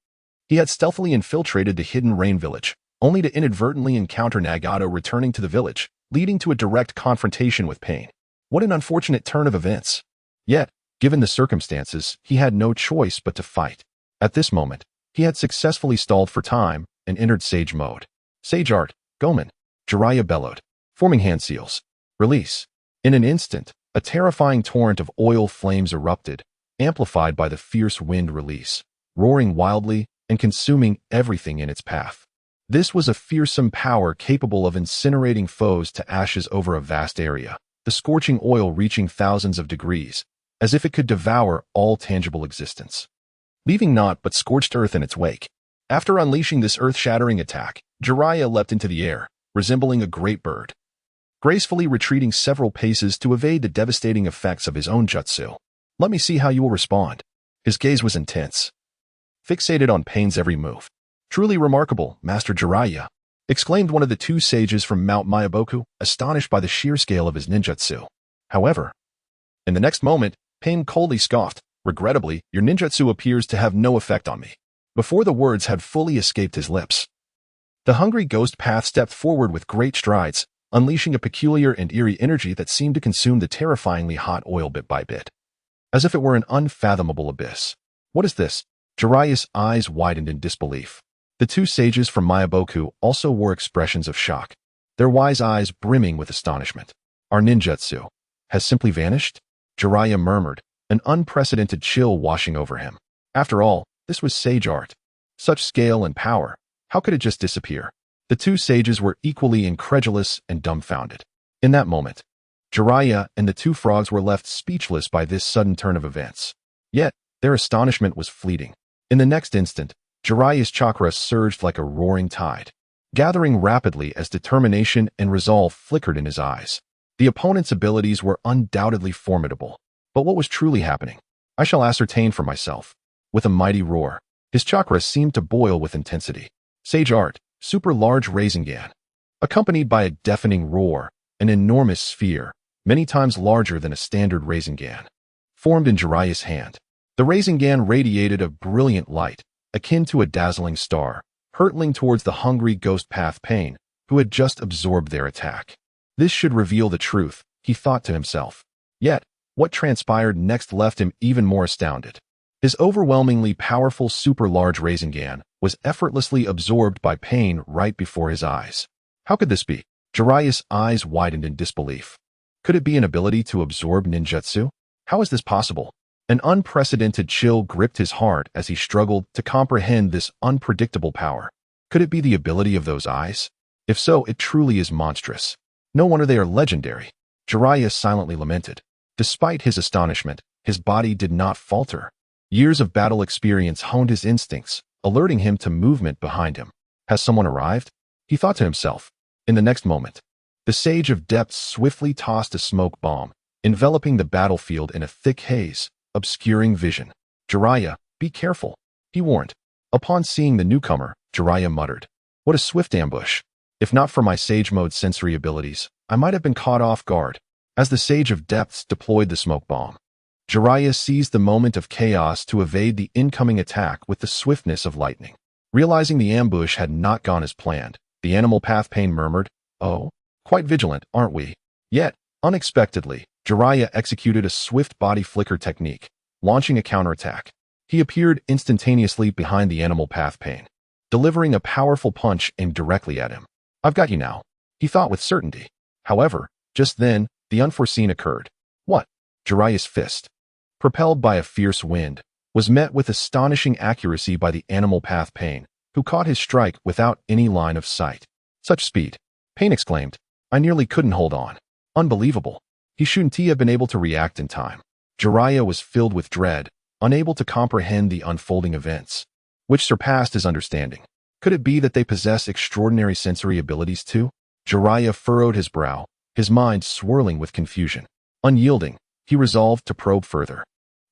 [SPEAKER 1] He had stealthily infiltrated the hidden rain village, only to inadvertently encounter Nagato returning to the village, leading to a direct confrontation with Pain. What an unfortunate turn of events. Yet, given the circumstances, he had no choice but to fight. At this moment, he had successfully stalled for time and entered Sage mode. Sage Art, Gomen. Jiraiya bellowed, forming hand seals. Release. In an instant, a terrifying torrent of oil flames erupted, amplified by the fierce wind release, roaring wildly and consuming everything in its path. This was a fearsome power capable of incinerating foes to ashes over a vast area, the scorching oil reaching thousands of degrees, as if it could devour all tangible existence, leaving naught but scorched earth in its wake. After unleashing this earth-shattering attack, Jiraiya leapt into the air, resembling a great bird, gracefully retreating several paces to evade the devastating effects of his own jutsu. Let me see how you will respond. His gaze was intense, fixated on Pain's every move. Truly remarkable, Master Jiraiya, exclaimed one of the two sages from Mount Myaboku, astonished by the sheer scale of his ninjutsu. However, in the next moment, Pain coldly scoffed, regrettably, your ninjutsu appears to have no effect on me. Before the words had fully escaped his lips, the hungry ghost path stepped forward with great strides, unleashing a peculiar and eerie energy that seemed to consume the terrifyingly hot oil bit by bit, as if it were an unfathomable abyss. What is this? Jiraiya's eyes widened in disbelief. The two sages from Myaboku also wore expressions of shock, their wise eyes brimming with astonishment. Our ninjutsu has simply vanished? Jiraiya murmured, an unprecedented chill washing over him. After all, this was sage art. Such scale and power, how could it just disappear? The two sages were equally incredulous and dumbfounded. In that moment, Jiraiya and the two frogs were left speechless by this sudden turn of events. Yet, their astonishment was fleeting. In the next instant, Jiraiya's chakra surged like a roaring tide, gathering rapidly as determination and resolve flickered in his eyes. The opponent's abilities were undoubtedly formidable, but what was truly happening? I shall ascertain for myself. With a mighty roar, his chakra seemed to boil with intensity. Sage Art, Super Large Rasengan. Accompanied by a deafening roar, an enormous sphere, many times larger than a standard Rasengan, formed in Jiraiya's hand. The Rasengan radiated a brilliant light, akin to a dazzling star, hurtling towards the hungry ghost path Pain, who had just absorbed their attack. This should reveal the truth, he thought to himself. Yet, what transpired next left him even more astounded. His overwhelmingly powerful super-large Rasengan was effortlessly absorbed by Pain right before his eyes. How could this be? Jiraiya's eyes widened in disbelief. Could it be an ability to absorb ninjutsu? How is this possible? An unprecedented chill gripped his heart as he struggled to comprehend this unpredictable power. Could it be the ability of those eyes? If so, it truly is monstrous. No wonder they are legendary. Jiraiya silently lamented. Despite his astonishment, his body did not falter. Years of battle experience honed his instincts, alerting him to movement behind him. Has someone arrived? He thought to himself. In the next moment, the Sage of Depths swiftly tossed a smoke bomb, enveloping the battlefield in a thick haze, obscuring vision. Jiraiya, be careful, he warned. Upon seeing the newcomer, Jiraiya muttered, what a swift ambush. If not for my Sage Mode sensory abilities, I might have been caught off guard. As the Sage of Depths deployed the smoke bomb, Jiraiya seized the moment of chaos to evade the incoming attack with the swiftness of lightning. Realizing the ambush had not gone as planned, the animal path Pain murmured, oh, quite vigilant, aren't we? Yet, unexpectedly, Jiraiya executed a swift body flicker technique, launching a counterattack. He appeared instantaneously behind the animal path Pain, delivering a powerful punch aimed directly at him. I've got you now, he thought with certainty. However, just then, the unforeseen occurred. What? Jiraiya's fist, propelled by a fierce wind, was met with astonishing accuracy by the animal path Pain, who caught his strike without any line of sight. Such speed! Pain exclaimed. I nearly couldn't hold on. Unbelievable. He shouldn't have been able to react in time. Jiraiya was filled with dread, unable to comprehend the unfolding events. which surpassed his understanding. Could it be that they possess extraordinary sensory abilities too? Jiraiya furrowed his brow, his mind swirling with confusion. Unyielding, he resolved to probe further.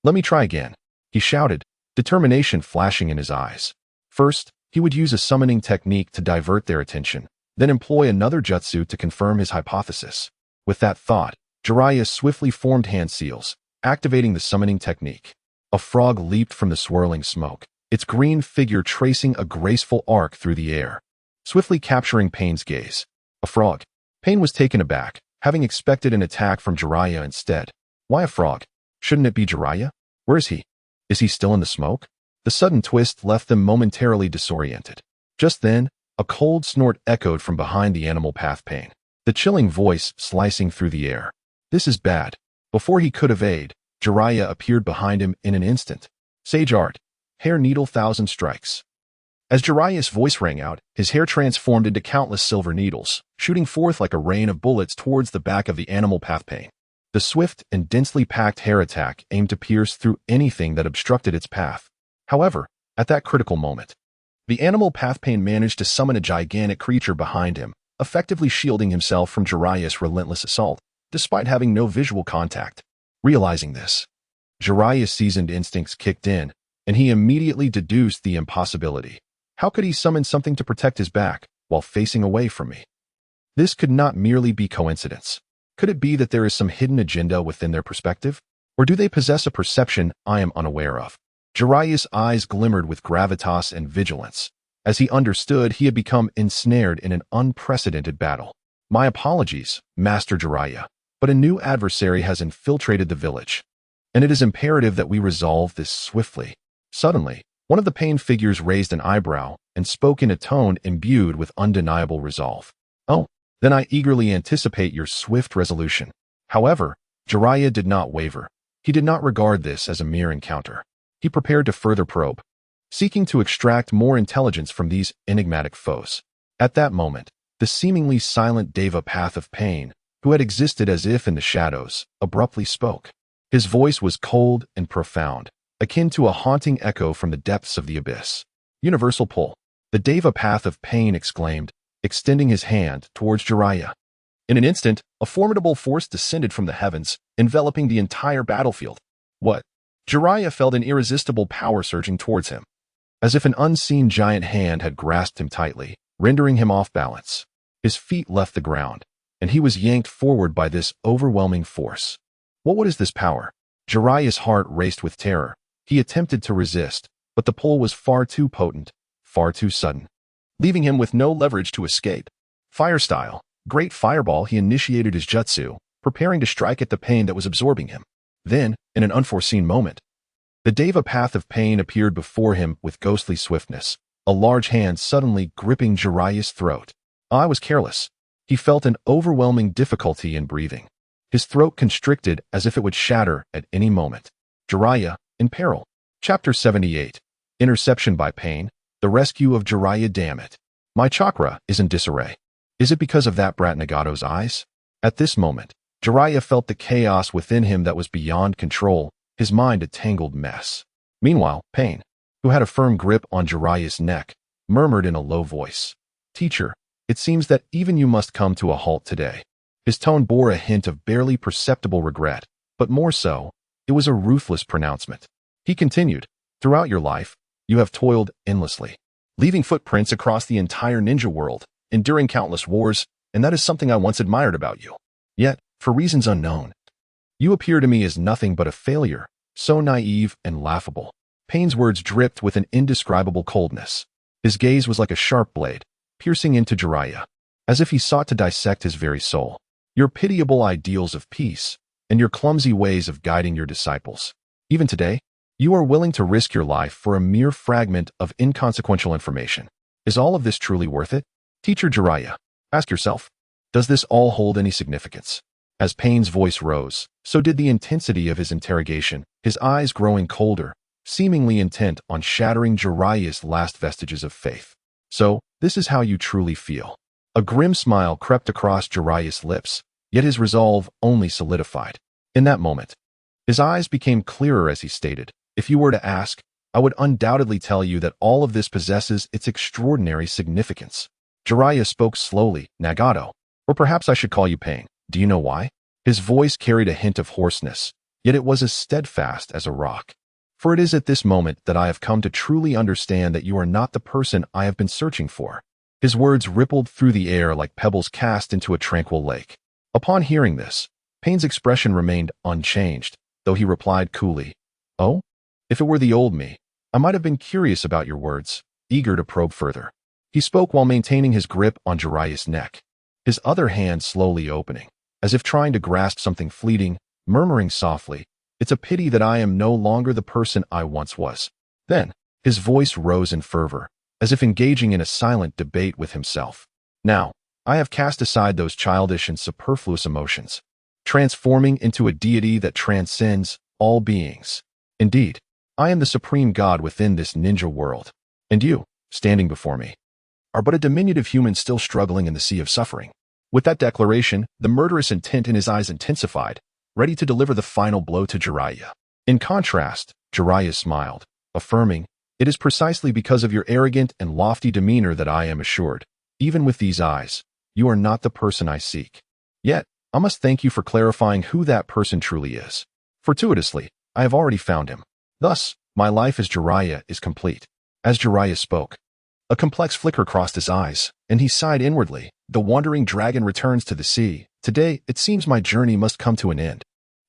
[SPEAKER 1] "Let me try again," he shouted, determination flashing in his eyes. First, he would use a summoning technique to divert their attention, then employ another jutsu to confirm his hypothesis. With that thought, Jiraiya swiftly formed hand seals, activating the summoning technique. A frog leaped from the swirling smoke, its green figure tracing a graceful arc through the air, swiftly capturing Pain's gaze. A frog. Pain was taken aback, having expected an attack from Jiraiya instead. Why a frog? Shouldn't it be Jiraiya? Where is he? Is he still in the smoke? The sudden twist left them momentarily disoriented. Just then, a cold snort echoed from behind the animal path Pain, the chilling voice slicing through the air. This is bad. Before he could evade, Jiraiya appeared behind him in an instant. Sage art. Hair needle 1,000 strikes. As Jiraiya's voice rang out, his hair transformed into countless silver needles, shooting forth like a rain of bullets towards the back of the animal path Pain. The swift and densely packed hair attack aimed to pierce through anything that obstructed its path. However, at that critical moment, the animal path Pain managed to summon a gigantic creature behind him, effectively shielding himself from Jiraiya's relentless assault, despite having no visual contact. Realizing this, Jiraiya's seasoned instincts kicked in, and he immediately deduced the impossibility. How could he summon something to protect his back while facing away from me? This could not merely be coincidence. Could it be that there is some hidden agenda within their perspective? Or do they possess a perception I am unaware of? Jiraiya's eyes glimmered with gravitas and vigilance. As he understood, he had become ensnared in an unprecedented battle. My apologies, Master Jiraiya, but a new adversary has infiltrated the village, and it is imperative that we resolve this swiftly. Suddenly, one of the Pain figures raised an eyebrow and spoke in a tone imbued with undeniable resolve. Oh, then I eagerly anticipate your swift resolution. However, Jiraiya did not waver. He did not regard this as a mere encounter. He prepared to further probe, seeking to extract more intelligence from these enigmatic foes. At that moment, the seemingly silent Deva path of Pain, who had existed as if in the shadows, abruptly spoke. His voice was cold and profound, akin to a haunting echo from the depths of the abyss. Universal pull. The Deva path of Pain exclaimed, extending his hand towards Jiraiya. In an instant, a formidable force descended from the heavens, enveloping the entire battlefield. What? Jiraiya felt an irresistible power surging towards him, as if an unseen giant hand had grasped him tightly, rendering him off balance. His feet left the ground, and he was yanked forward by this overwhelming force. What is this power? Jiraiya's heart raced with terror. He attempted to resist, but the pull was far too potent, far too sudden, leaving him with no leverage to escape. Fire style. Great fireball, he initiated his jutsu, preparing to strike at the Pain that was absorbing him. Then, in an unforeseen moment, the Deva path of Pain appeared before him with ghostly swiftness, a large hand suddenly gripping Jiraiya's throat. I was careless. He felt an overwhelming difficulty in breathing. His throat constricted as if it would shatter at any moment. Jiraiya, in peril. Chapter 78. Interception by Pain. The rescue of Jiraiya. Damn it. My chakra is in disarray. Is it because of that brat Nagato's eyes? At this moment, Jiraiya felt the chaos within him that was beyond control, his mind a tangled mess. Meanwhile, Pain, who had a firm grip on Jiraiya's neck, murmured in a low voice, Teacher, it seems that even you must come to a halt today. His tone bore a hint of barely perceptible regret, but more so, it was a ruthless pronouncement. He continued, Throughout your life, you have toiled endlessly, leaving footprints across the entire ninja world, enduring countless wars, and that is something I once admired about you. Yet, for reasons unknown, you appear to me as nothing but a failure, so naive and laughable. Pain's words dripped with an indescribable coldness. His gaze was like a sharp blade, piercing into Jiraiya, as if he sought to dissect his very soul. Your pitiable ideals of peace, and your clumsy ways of guiding your disciples. Even today, you are willing to risk your life for a mere fragment of inconsequential information. Is all of this truly worth it? Teacher Jiraiya, ask yourself, does this all hold any significance? As Pain's voice rose, so did the intensity of his interrogation, his eyes growing colder, seemingly intent on shattering Jiraiya's last vestiges of faith. So, this is how you truly feel. A grim smile crept across Jiraiya's lips, yet his resolve only solidified. In that moment, his eyes became clearer as he stated, if you were to ask, I would undoubtedly tell you that all of this possesses its extraordinary significance. Jiraiya spoke slowly, Nagato. Or perhaps I should call you Pain. Do you know why? His voice carried a hint of hoarseness, yet it was as steadfast as a rock. For it is at this moment that I have come to truly understand that you are not the person I have been searching for. His words rippled through the air like pebbles cast into a tranquil lake. Upon hearing this, Pain's expression remained unchanged, though he replied coolly, "Oh? If it were the old me, I might have been curious about your words, eager to probe further." He spoke while maintaining his grip on Jiraiya's neck, his other hand slowly opening, as if trying to grasp something fleeting, murmuring softly, "It's a pity that I am no longer the person I once was." Then, his voice rose in fervor, as if engaging in a silent debate with himself. "Now, I have cast aside those childish and superfluous emotions, transforming into a deity that transcends all beings. Indeed, I am the supreme god within this ninja world, and you, standing before me, are but a diminutive human still struggling in the sea of suffering." With that declaration, the murderous intent in his eyes intensified, ready to deliver the final blow to Jiraiya. In contrast, Jiraiya smiled, affirming, "It is precisely because of your arrogant and lofty demeanor that I am assured, even with these eyes, you are not the person I seek. Yet, I must thank you for clarifying who that person truly is. Fortuitously, I have already found him. Thus, my life as Jiraiya is complete." As Jiraiya spoke, a complex flicker crossed his eyes, and he sighed inwardly. The wandering dragon returns to the sea. Today, it seems my journey must come to an end.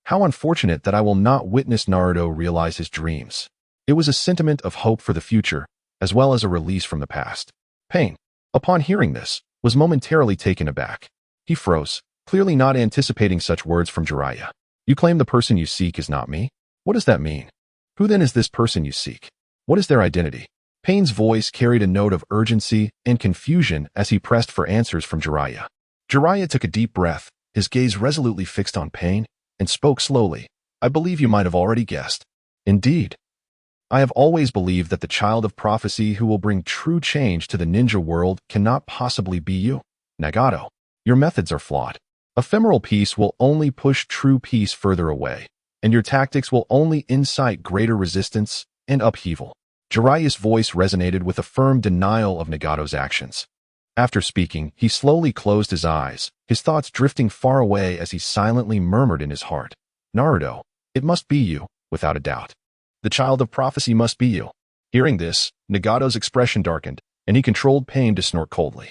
[SPEAKER 1] How unfortunate that I will not witness Naruto realize his dreams. It was a sentiment of hope for the future, as well as a release from the past. Pain, upon hearing this, was momentarily taken aback. He froze, clearly not anticipating such words from Jiraiya. "You claim the person you seek is not me? What does that mean? Who then is this person you seek? What is their identity?" Pain's voice carried a note of urgency and confusion as he pressed for answers from Jiraiya. Jiraiya took a deep breath, his gaze resolutely fixed on Pain, and spoke slowly. "I believe you might have already guessed. Indeed, I have always believed that the child of prophecy who will bring true change to the ninja world cannot possibly be you. Nagato, your methods are flawed. Ephemeral peace will only push true peace further away, and your tactics will only incite greater resistance and upheaval." Jiraiya's voice resonated with a firm denial of Nagato's actions. After speaking, he slowly closed his eyes, his thoughts drifting far away as he silently murmured in his heart, "Naruto, it must be you, without a doubt. The child of prophecy must be you." Hearing this, Nagato's expression darkened, and he controlled Pain to snort coldly.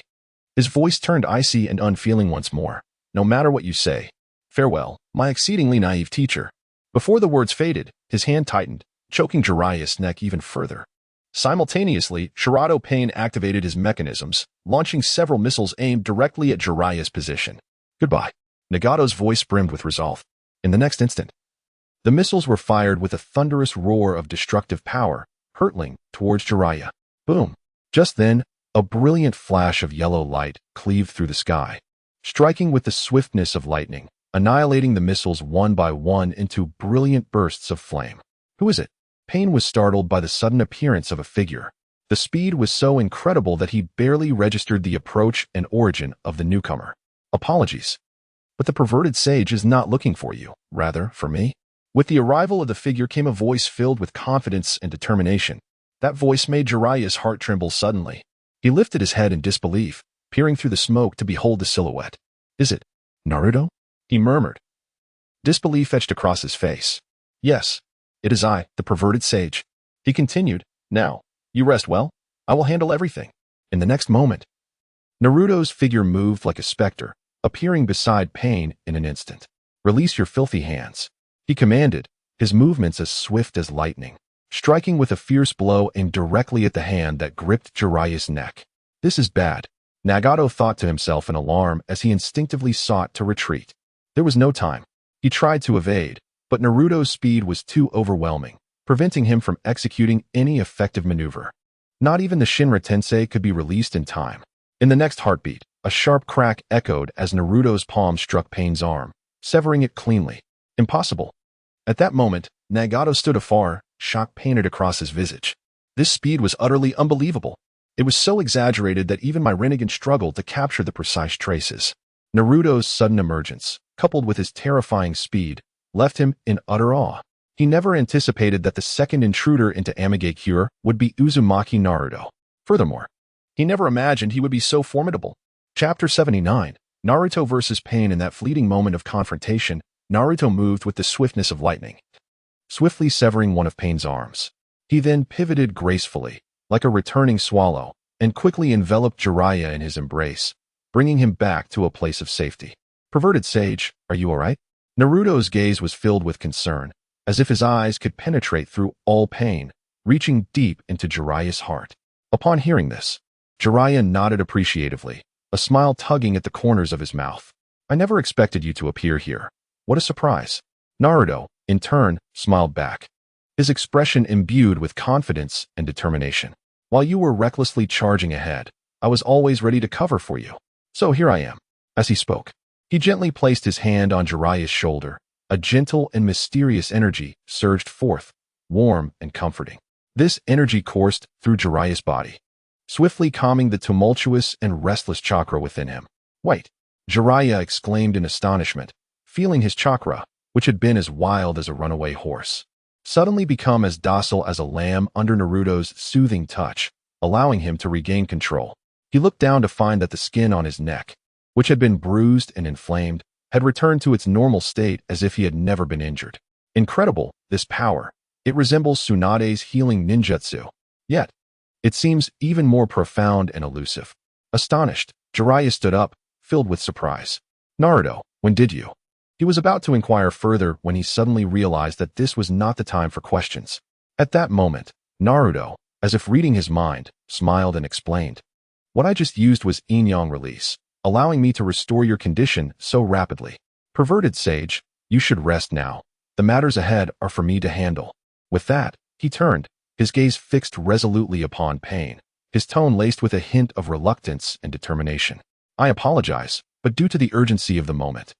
[SPEAKER 1] His voice turned icy and unfeeling once more. "No matter what you say, farewell, my exceedingly naive teacher." Before the words faded, his hand tightened, choking Jiraiya's neck even further. Simultaneously, Shirado Pain activated his mechanisms, launching several missiles aimed directly at Jiraiya's position. "Goodbye." Nagato's voice brimmed with resolve. In the next instant, the missiles were fired with a thunderous roar of destructive power, hurtling towards Jiraiya. Boom! Just then, a brilliant flash of yellow light cleaved through the sky, striking with the swiftness of lightning, annihilating the missiles one by one into brilliant bursts of flame. "Who is it?" Pain was startled by the sudden appearance of a figure. The speed was so incredible that he barely registered the approach and origin of the newcomer. "Apologies, but the perverted sage is not looking for you, rather, for me." With the arrival of the figure came a voice filled with confidence and determination. That voice made Jiraiya's heart tremble suddenly. He lifted his head in disbelief, peering through the smoke to behold the silhouette. "Is it Naruto?" he murmured. Disbelief etched across his face. "Yes. It is I, the perverted sage." He continued, "Now, you rest well. I will handle everything." In the next moment, Naruto's figure moved like a specter, appearing beside Pain in an instant. "Release your filthy hands," he commanded, his movements as swift as lightning, striking with a fierce blow aimed directly at the hand that gripped Jiraiya's neck. "This is bad," Nagato thought to himself in alarm as he instinctively sought to retreat. There was no time. He tried to evade, but Naruto's speed was too overwhelming, preventing him from executing any effective maneuver. Not even the Shinra Tensei could be released in time. In the next heartbeat, a sharp crack echoed as Naruto's palm struck Pain's arm, severing it cleanly. Impossible. At that moment, Nagato stood afar, shock painted across his visage. This speed was utterly unbelievable. It was so exaggerated that even my Rinnegan struggled to capture the precise traces. Naruto's sudden emergence, coupled with his terrifying speed, left him in utter awe. He never anticipated that the second intruder into Amigakure would be Uzumaki Naruto. Furthermore, he never imagined he would be so formidable. Chapter 79, Naruto vs. Pain. In that fleeting moment of confrontation, Naruto moved with the swiftness of lightning, swiftly severing one of Pain's arms. He then pivoted gracefully, like a returning swallow, and quickly enveloped Jiraiya in his embrace, bringing him back to a place of safety. Perverted sage, are you alright? Naruto's gaze was filled with concern, as if his eyes could penetrate through all pain, reaching deep into Jiraiya's heart. Upon hearing this, Jiraiya nodded appreciatively, a smile tugging at the corners of his mouth. I never expected you to appear here. What a surprise. Naruto, in turn, smiled back, his expression imbued with confidence and determination. While you were recklessly charging ahead, I was always ready to cover for you. So here I am. As he spoke, he gently placed his hand on Jiraiya's shoulder. A gentle and mysterious energy surged forth, warm and comforting. This energy coursed through Jiraiya's body, swiftly calming the tumultuous and restless chakra within him. Wait! Jiraiya exclaimed in astonishment, feeling his chakra, which had been as wild as a runaway horse, suddenly become as docile as a lamb under Naruto's soothing touch, allowing him to regain control. He looked down to find that the skin on his neck, which had been bruised and inflamed, had returned to its normal state as if he had never been injured. Incredible, this power. It resembles Tsunade's healing ninjutsu. Yet, it seems even more profound and elusive. Astonished, Jiraiya stood up, filled with surprise. Naruto, when did you? He was about to inquire further when he suddenly realized that this was not the time for questions. At that moment, Naruto, as if reading his mind, smiled and explained. What I just used was yin-yang release, allowing me to restore your condition so rapidly. Perverted sage, you should rest now. The matters ahead are for me to handle. With that, he turned, his gaze fixed resolutely upon Pain, his tone laced with a hint of reluctance and determination. I apologize, but due to the urgency of the moment,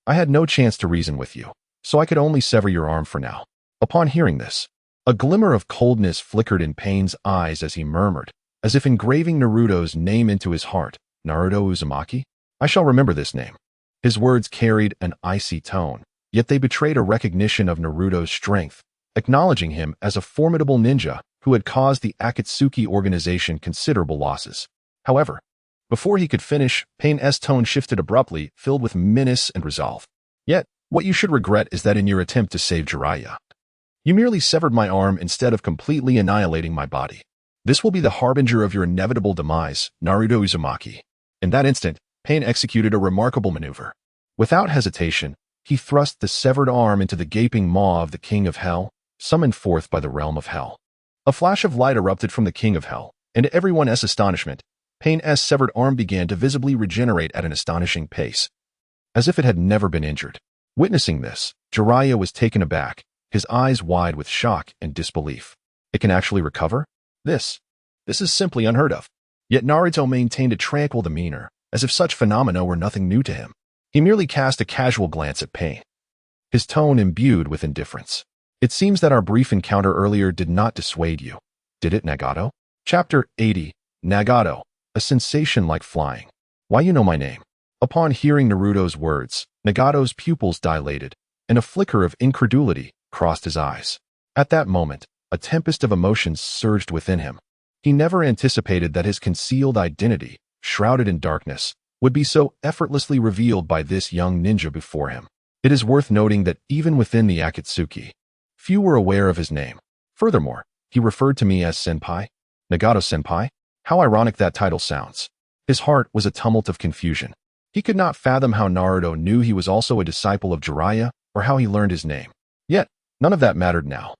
[SPEAKER 1] I had no chance to reason with you, so I could only sever your arm for now. Upon hearing this, a glimmer of coldness flickered in Pain's eyes as he murmured, as if engraving Naruto's name into his heart. Naruto Uzumaki? I shall remember this name. His words carried an icy tone, yet they betrayed a recognition of Naruto's strength, acknowledging him as a formidable ninja who had caused the Akatsuki organization considerable losses. However, before he could finish, Pain's tone shifted abruptly, filled with menace and resolve. Yet, what you should regret is that in your attempt to save Jiraiya, you merely severed my arm instead of completely annihilating my body. This will be the harbinger of your inevitable demise, Naruto Uzumaki. In that instant, Pain executed a remarkable maneuver. Without hesitation, he thrust the severed arm into the gaping maw of the King of Hell, summoned forth by the realm of Hell. A flash of light erupted from the King of Hell, and to everyone's astonishment, Pain's severed arm began to visibly regenerate at an astonishing pace, as if it had never been injured. Witnessing this, Jiraiya was taken aback, his eyes wide with shock and disbelief. It can actually recover? This is simply unheard of. Yet Naruto maintained a tranquil demeanor, as if such phenomena were nothing new to him. He merely cast a casual glance at Pain, his tone imbued with indifference. It seems that our brief encounter earlier did not dissuade you. Did it, Nagato? Chapter 80, Nagato, a sensation like flying. Why you know my name? Upon hearing Naruto's words, Nagato's pupils dilated, and a flicker of incredulity crossed his eyes. At that moment, a tempest of emotions surged within him. He never anticipated that his concealed identity, shrouded in darkness, would be so effortlessly revealed by this young ninja before him. It is worth noting that even within the Akatsuki, few were aware of his name. Furthermore, he referred to me as Senpai. Nagato-senpai? How ironic that title sounds. His heart was a tumult of confusion. He could not fathom how Naruto knew he was also a disciple of Jiraiya, or how he learned his name. Yet, none of that mattered now.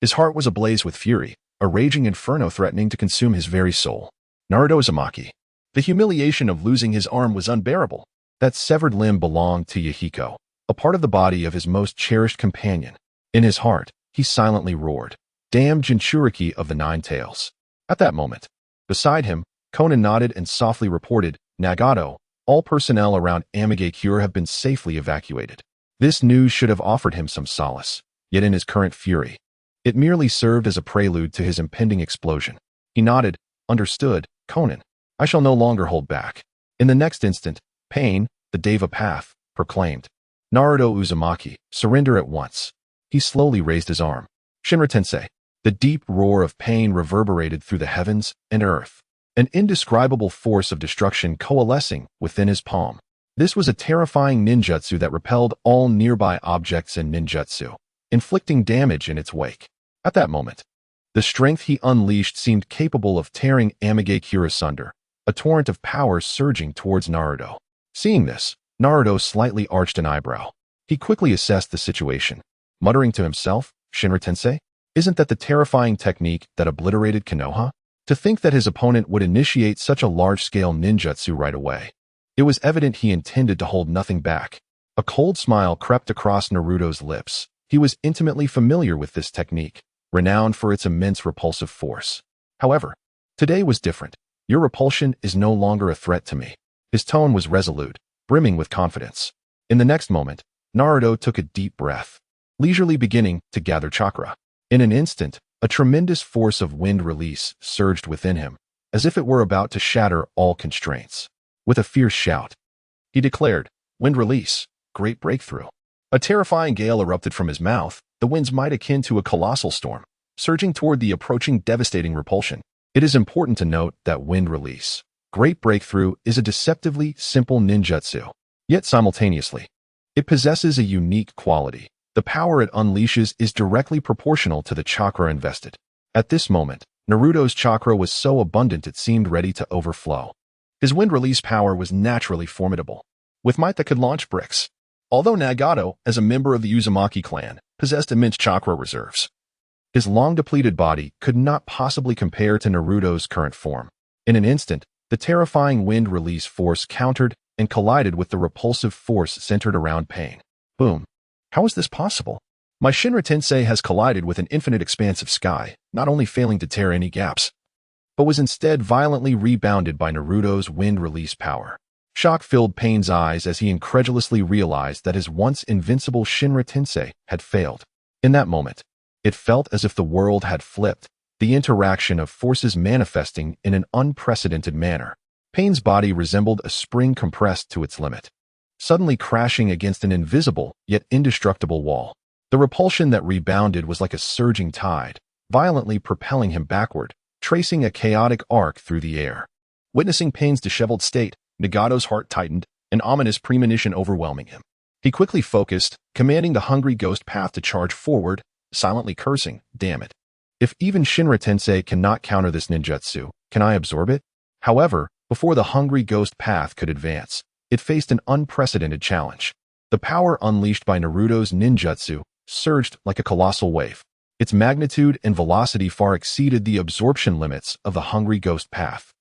[SPEAKER 1] His heart was ablaze with fury, a raging inferno threatening to consume his very soul. Naruto Uzumaki. The humiliation of losing his arm was unbearable. That severed limb belonged to Yahiko, a part of the body of his most cherished companion. In his heart, he silently roared, "Damn Jinchuriki of the Nine Tails." At that moment, beside him, Konan nodded and softly reported, "Nagato, all personnel around Amigakure have been safely evacuated." This news should have offered him some solace, yet in his current fury, it merely served as a prelude to his impending explosion. He nodded, "Understood, Konan. I shall no longer hold back." In the next instant, Pain, the Deva Path, proclaimed, "Naruto Uzumaki, surrender at once." He slowly raised his arm. Shinra Tensei. The deep roar of pain reverberated through the heavens and earth, an indescribable force of destruction coalescing within his palm. This was a terrifying ninjutsu that repelled all nearby objects and ninjutsu, inflicting damage in its wake. At that moment, the strength he unleashed seemed capable of tearing Amigakure asunder, a torrent of power surging towards Naruto. Seeing this, Naruto slightly arched an eyebrow. He quickly assessed the situation, muttering to himself, Shinra Tensei? Isn't that the terrifying technique that obliterated Konoha? To think that his opponent would initiate such a large-scale ninjutsu right away. It was evident he intended to hold nothing back. A cold smile crept across Naruto's lips. He was intimately familiar with this technique, renowned for its immense repulsive force. However, today was different. Your repulsion is no longer a threat to me. His tone was resolute, brimming with confidence. In the next moment, Naruto took a deep breath, leisurely beginning to gather chakra. In an instant, a tremendous force of wind release surged within him, as if it were about to shatter all constraints. With a fierce shout, he declared, "Wind release, great breakthrough." A terrifying gale erupted from his mouth, the winds might akin to a colossal storm, surging toward the approaching devastating repulsion. It is important to note that wind release, great breakthrough, is a deceptively simple ninjutsu, yet simultaneously, it possesses a unique quality. The power it unleashes is directly proportional to the chakra invested. At this moment, Naruto's chakra was so abundant it seemed ready to overflow. His wind release power was naturally formidable, with might that could launch bricks. Although Nagato, as a member of the Uzumaki clan, possessed immense chakra reserves, his long-depleted body could not possibly compare to Naruto's current form. In an instant, the terrifying wind release force countered and collided with the repulsive force centered around pain. Boom. How is this possible? My Shinra Tensei has collided with an infinite expanse of sky, not only failing to tear any gaps, but was instead violently rebounded by Naruto's wind release power. Shock filled Pain's eyes as he incredulously realized that his once invincible Shinra Tensei had failed. In that moment, it felt as if the world had flipped, the interaction of forces manifesting in an unprecedented manner. Pain's body resembled a spring compressed to its limit, suddenly crashing against an invisible yet indestructible wall. The repulsion that rebounded was like a surging tide, violently propelling him backward, tracing a chaotic arc through the air. Witnessing Pain's disheveled state, Nagato's heart tightened, an ominous premonition overwhelming him. He quickly focused, commanding the hungry ghost path to charge forward, silently cursing, "Damn it. If even Shinra Tensei cannot counter this ninjutsu, can I absorb it?" However, before the hungry ghost path could advance, it faced an unprecedented challenge. The power unleashed by Naruto's ninjutsu surged like a colossal wave. Its magnitude and velocity far exceeded the absorption limits of the hungry ghost path.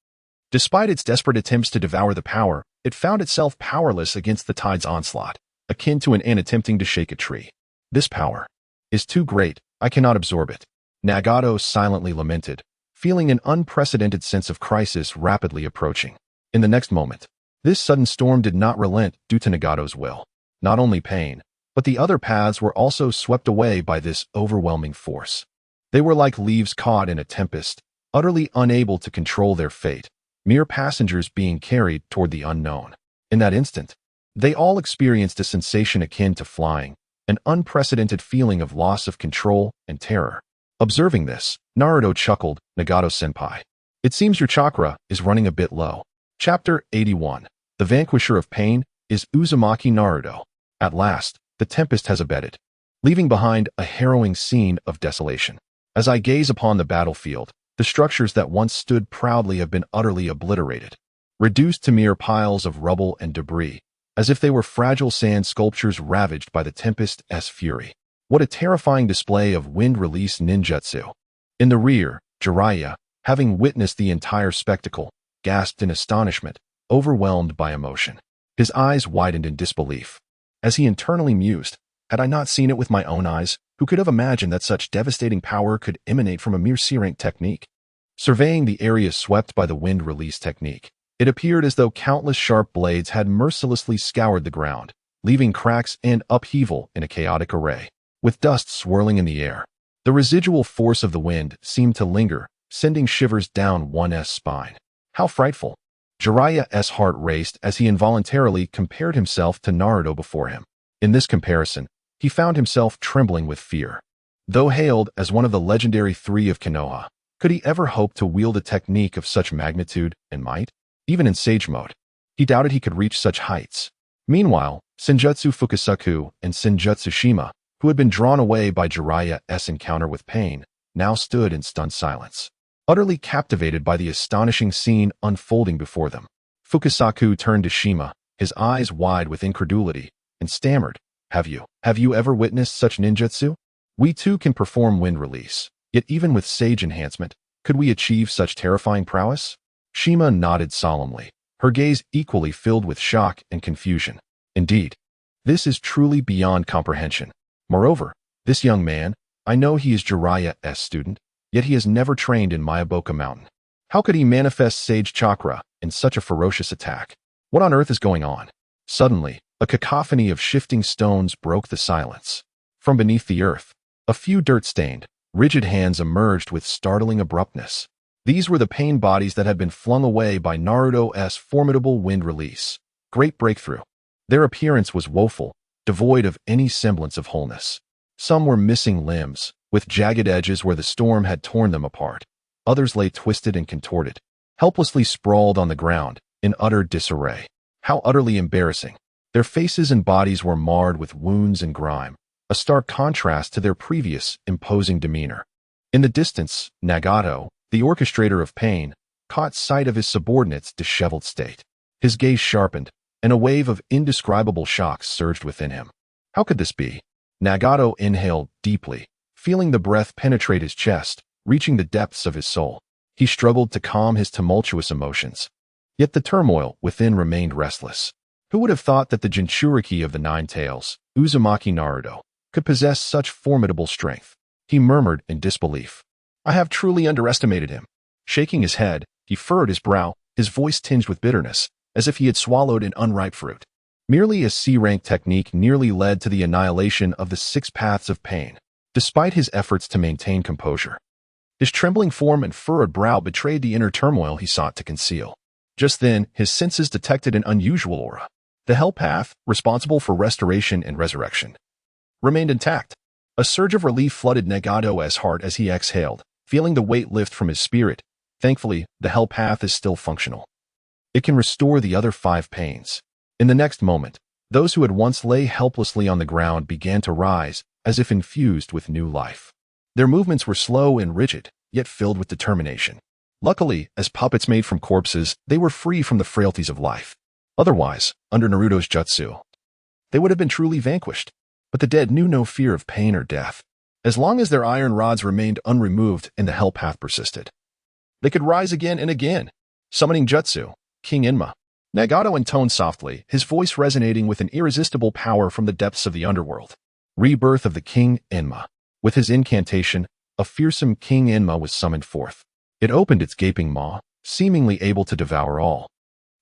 [SPEAKER 1] Despite its desperate attempts to devour the power, it found itself powerless against the tide's onslaught, akin to an ant attempting to shake a tree. "This power is too great, I cannot absorb it," Nagato silently lamented, feeling an unprecedented sense of crisis rapidly approaching. In the next moment, this sudden storm did not relent due to Nagato's will. Not only Pain, but the other paths were also swept away by this overwhelming force. They were like leaves caught in a tempest, utterly unable to control their fate, mere passengers being carried toward the unknown. In that instant, they all experienced a sensation akin to flying, an unprecedented feeling of loss of control and terror. Observing this, Naruto chuckled, "Nagato-senpai, it seems your chakra is running a bit low." Chapter 81. The Vanquisher of Pain is Uzumaki Naruto. At last, the tempest has abated, leaving behind a harrowing scene of desolation. As I gaze upon the battlefield, the structures that once stood proudly have been utterly obliterated, reduced to mere piles of rubble and debris, as if they were fragile sand sculptures ravaged by the tempest's fury. What a terrifying display of wind-release ninjutsu. In the rear, Jiraiya, having witnessed the entire spectacle, gasped in astonishment, overwhelmed by emotion. His eyes widened in disbelief, as he internally mused, "Had I not seen it with my own eyes, who could have imagined that such devastating power could emanate from a mere C-rank technique?" Surveying the area swept by the wind-release technique, it appeared as though countless sharp blades had mercilessly scoured the ground, leaving cracks and upheaval in a chaotic array. With dust swirling in the air, the residual force of the wind seemed to linger, sending shivers down one's spine. How frightful! Jiraiya's heart raced as he involuntarily compared himself to Naruto before him. In this comparison, he found himself trembling with fear. Though hailed as one of the legendary three of Konoha, could he ever hope to wield a technique of such magnitude and might? Even in Sage Mode, he doubted he could reach such heights. Meanwhile, Senjutsu Fukusaku and Senjutsu Shima, who had been drawn away by Jiraiya's encounter with pain, now stood in stunned silence, utterly captivated by the astonishing scene unfolding before them. Fukusaku turned to Shima, his eyes wide with incredulity, and stammered, Have you ever witnessed such ninjutsu? We too can perform wind release, yet even with sage enhancement, could we achieve such terrifying prowess? Shima nodded solemnly, her gaze equally filled with shock and confusion. Indeed, this is truly beyond comprehension. Moreover, this young man, I know he is Jiraiya's student, yet he has never trained in Mayaboka Mountain. How could he manifest sage chakra in such a ferocious attack? What on earth is going on? Suddenly, a cacophony of shifting stones broke the silence. From beneath the earth, a few dirt-stained, rigid hands emerged with startling abruptness. These were the pain bodies that had been flung away by Naruto's formidable wind release. Great breakthrough. Their appearance was woeful, devoid of any semblance of wholeness. Some were missing limbs, with jagged edges where the storm had torn them apart. Others lay twisted and contorted, helplessly sprawled on the ground, in utter disarray. How utterly embarrassing. Their faces and bodies were marred with wounds and grime, a stark contrast to their previous imposing demeanor. In the distance, Nagato, the orchestrator of pain, caught sight of his subordinate's disheveled state. His gaze sharpened, and a wave of indescribable shock surged within him. How could this be? Nagato inhaled deeply, feeling the breath penetrate his chest, reaching the depths of his soul. He struggled to calm his tumultuous emotions. Yet the turmoil within remained restless. Who would have thought that the Jinchuriki of the Nine Tails, Uzumaki Naruto, could possess such formidable strength? He murmured in disbelief. I have truly underestimated him. Shaking his head, he furrowed his brow, his voice tinged with bitterness, as if he had swallowed an unripe fruit. Merely a C-rank technique nearly led to the annihilation of the 6 paths of pain, despite his efforts to maintain composure. His trembling form and furrowed brow betrayed the inner turmoil he sought to conceal. Just then, his senses detected an unusual aura. The Hell Path, responsible for restoration and resurrection, remained intact. A surge of relief flooded Nagato's heart as he exhaled, feeling the weight lift from his spirit. Thankfully, the Hell Path is still functional. It can restore the other 5 pains. In the next moment, those who had once lay helplessly on the ground began to rise, as if infused with new life. Their movements were slow and rigid, yet filled with determination. Luckily, as puppets made from corpses, they were free from the frailties of life. Otherwise, under Naruto's jutsu, they would have been truly vanquished. But the dead knew no fear of pain or death. As long as their iron rods remained unremoved and the Hell Path persisted, they could rise again and again. Summoning jutsu, King Enma. Nagato intoned softly, his voice resonating with an irresistible power from the depths of the underworld. Rebirth of the King Enma. With his incantation, a fearsome King Enma was summoned forth. It opened its gaping maw, seemingly able to devour all.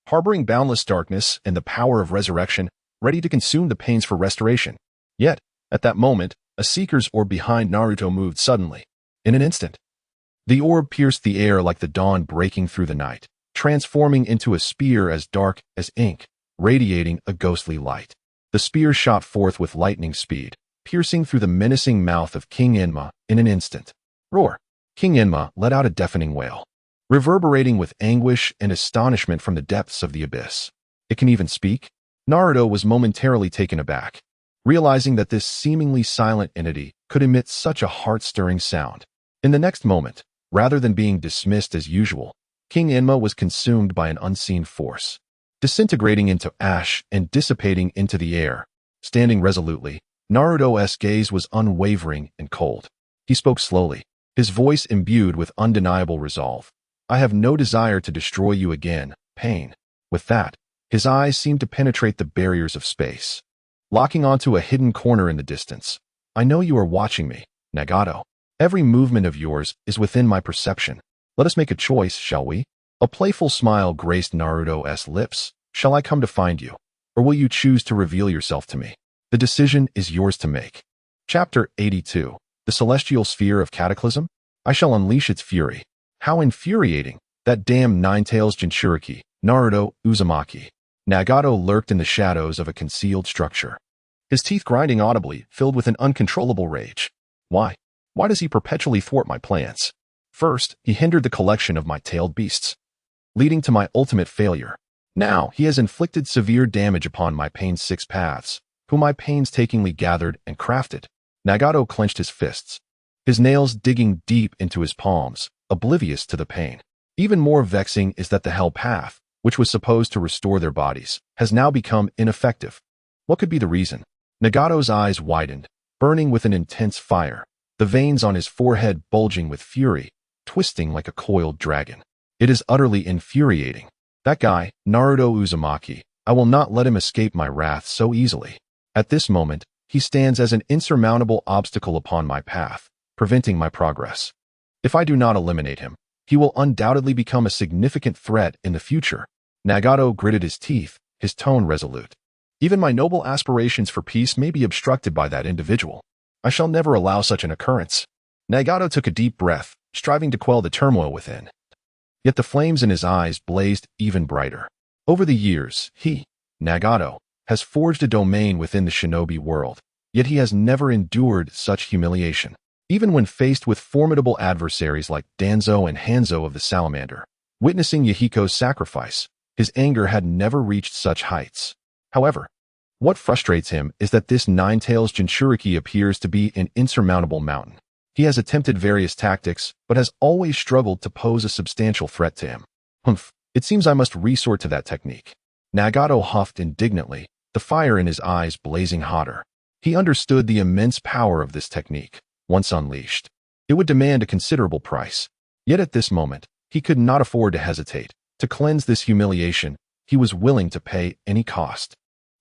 [SPEAKER 1] Harboring boundless darkness and the power of resurrection, ready to consume the pains for restoration. Yet, at that moment, a seeker's orb behind Naruto moved suddenly. In an instant, the orb pierced the air like the dawn breaking through the night, transforming into a spear as dark as ink, radiating a ghostly light. The spear shot forth with lightning speed, piercing through the menacing mouth of King Enma in an instant. Roar! King Enma let out a deafening wail, reverberating with anguish and astonishment from the depths of the abyss. It can even speak? Naruto was momentarily taken aback, realizing that this seemingly silent entity could emit such a heart-stirring sound. In the next moment, rather than being dismissed as usual, King Enma was consumed by an unseen force, disintegrating into ash and dissipating into the air. Standing resolutely, Naruto's gaze was unwavering and cold. He spoke slowly, his voice imbued with undeniable resolve. I have no desire to destroy you again, pain. With that, his eyes seemed to penetrate the barriers of space, locking onto a hidden corner in the distance. I know you are watching me, Nagato. Every movement of yours is within my perception. Let us make a choice, shall we? A playful smile graced Naruto's lips. Shall I come to find you, or will you choose to reveal yourself to me? The decision is yours to make. Chapter 82. The Celestial Sphere of Cataclysm? I shall unleash its fury. How infuriating! That damn Nine-Tails Jinchuriki, Naruto Uzumaki. Nagato lurked in the shadows of a concealed structure. his teeth grinding audibly, filled with an uncontrollable rage. Why? Why does he perpetually thwart my plans? First, he hindered the collection of my tailed beasts, leading to my ultimate failure. Now, he has inflicted severe damage upon my pain's 6 paths, whom I painstakingly gathered and crafted. Nagato clenched his fists, his nails digging deep into his palms, oblivious to the pain. Even more vexing is that the Hell Path, which was supposed to restore their bodies, has now become ineffective. What could be the reason? Nagato's eyes widened, burning with an intense fire, the veins on his forehead bulging with fury, twisting like a coiled dragon. It is utterly infuriating. That guy, Naruto Uzumaki, I will not let him escape my wrath so easily. At this moment, he stands as an insurmountable obstacle upon my path, preventing my progress. If I do not eliminate him, he will undoubtedly become a significant threat in the future. Nagato gritted his teeth, his tone resolute. Even my noble aspirations for peace may be obstructed by that individual. I shall never allow such an occurrence. Nagato took a deep breath, striving to quell the turmoil within. Yet the flames in his eyes blazed even brighter. Over the years, he, Nagato, has forged a domain within the shinobi world, yet he has never endured such humiliation. Even when faced with formidable adversaries like Danzo and Hanzo of the Salamander, witnessing Yahiko's sacrifice, his anger had never reached such heights. However, what frustrates him is that this Nine-Tails Jinchuriki appears to be an insurmountable mountain. He has attempted various tactics, but has always struggled to pose a substantial threat to him. Humph, it seems I must resort to that technique. Nagato huffed indignantly, the fire in his eyes blazing hotter. He understood the immense power of this technique. Once unleashed, it would demand a considerable price. Yet at this moment, he could not afford to hesitate. To cleanse this humiliation, he was willing to pay any cost.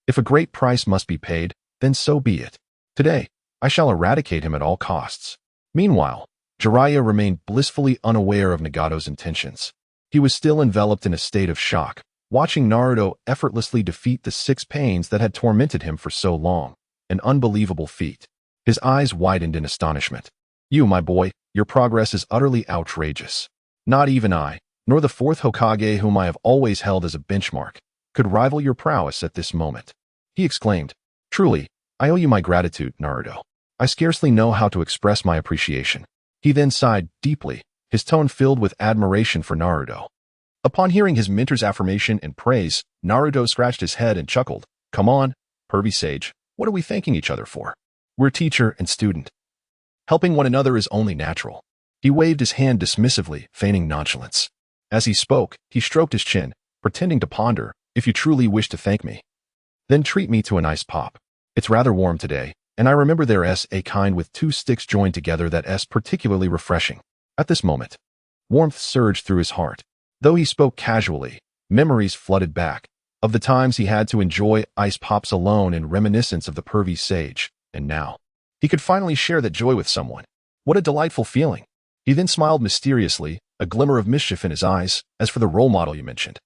[SPEAKER 1] If a great price must be paid, then so be it. Today, I shall eradicate him at all costs. Meanwhile, Jiraiya remained blissfully unaware of Nagato's intentions. He was still enveloped in a state of shock, watching Naruto effortlessly defeat the 6 pains that had tormented him for so long. An unbelievable feat. His eyes widened in astonishment. You, my boy, your progress is utterly outrageous. Not even I, nor the 4th Hokage whom I have always held as a benchmark, could rival your prowess at this moment. He exclaimed, Truly, I owe you my gratitude, Naruto. I scarcely know how to express my appreciation. He then sighed deeply, his tone filled with admiration for Naruto. Upon hearing his mentor's affirmation and praise, Naruto scratched his head and chuckled. Come on, pervy sage, what are we thanking each other for? We're teacher and student. Helping one another is only natural. He waved his hand dismissively, feigning nonchalance. As he spoke, he stroked his chin, pretending to ponder, if you truly wish to thank me, then treat me to a nice pop. It's rather warm today, and I remember there's a kind with 2 sticks joined together that's particularly refreshing. At this moment, warmth surged through his heart. Though he spoke casually, memories flooded back, of the times he had to enjoy ice pops alone in reminiscence of the pervy sage, and now, he could finally share that joy with someone. What a delightful feeling. He then smiled mysteriously, a glimmer of mischief in his eyes. As for the role model you mentioned,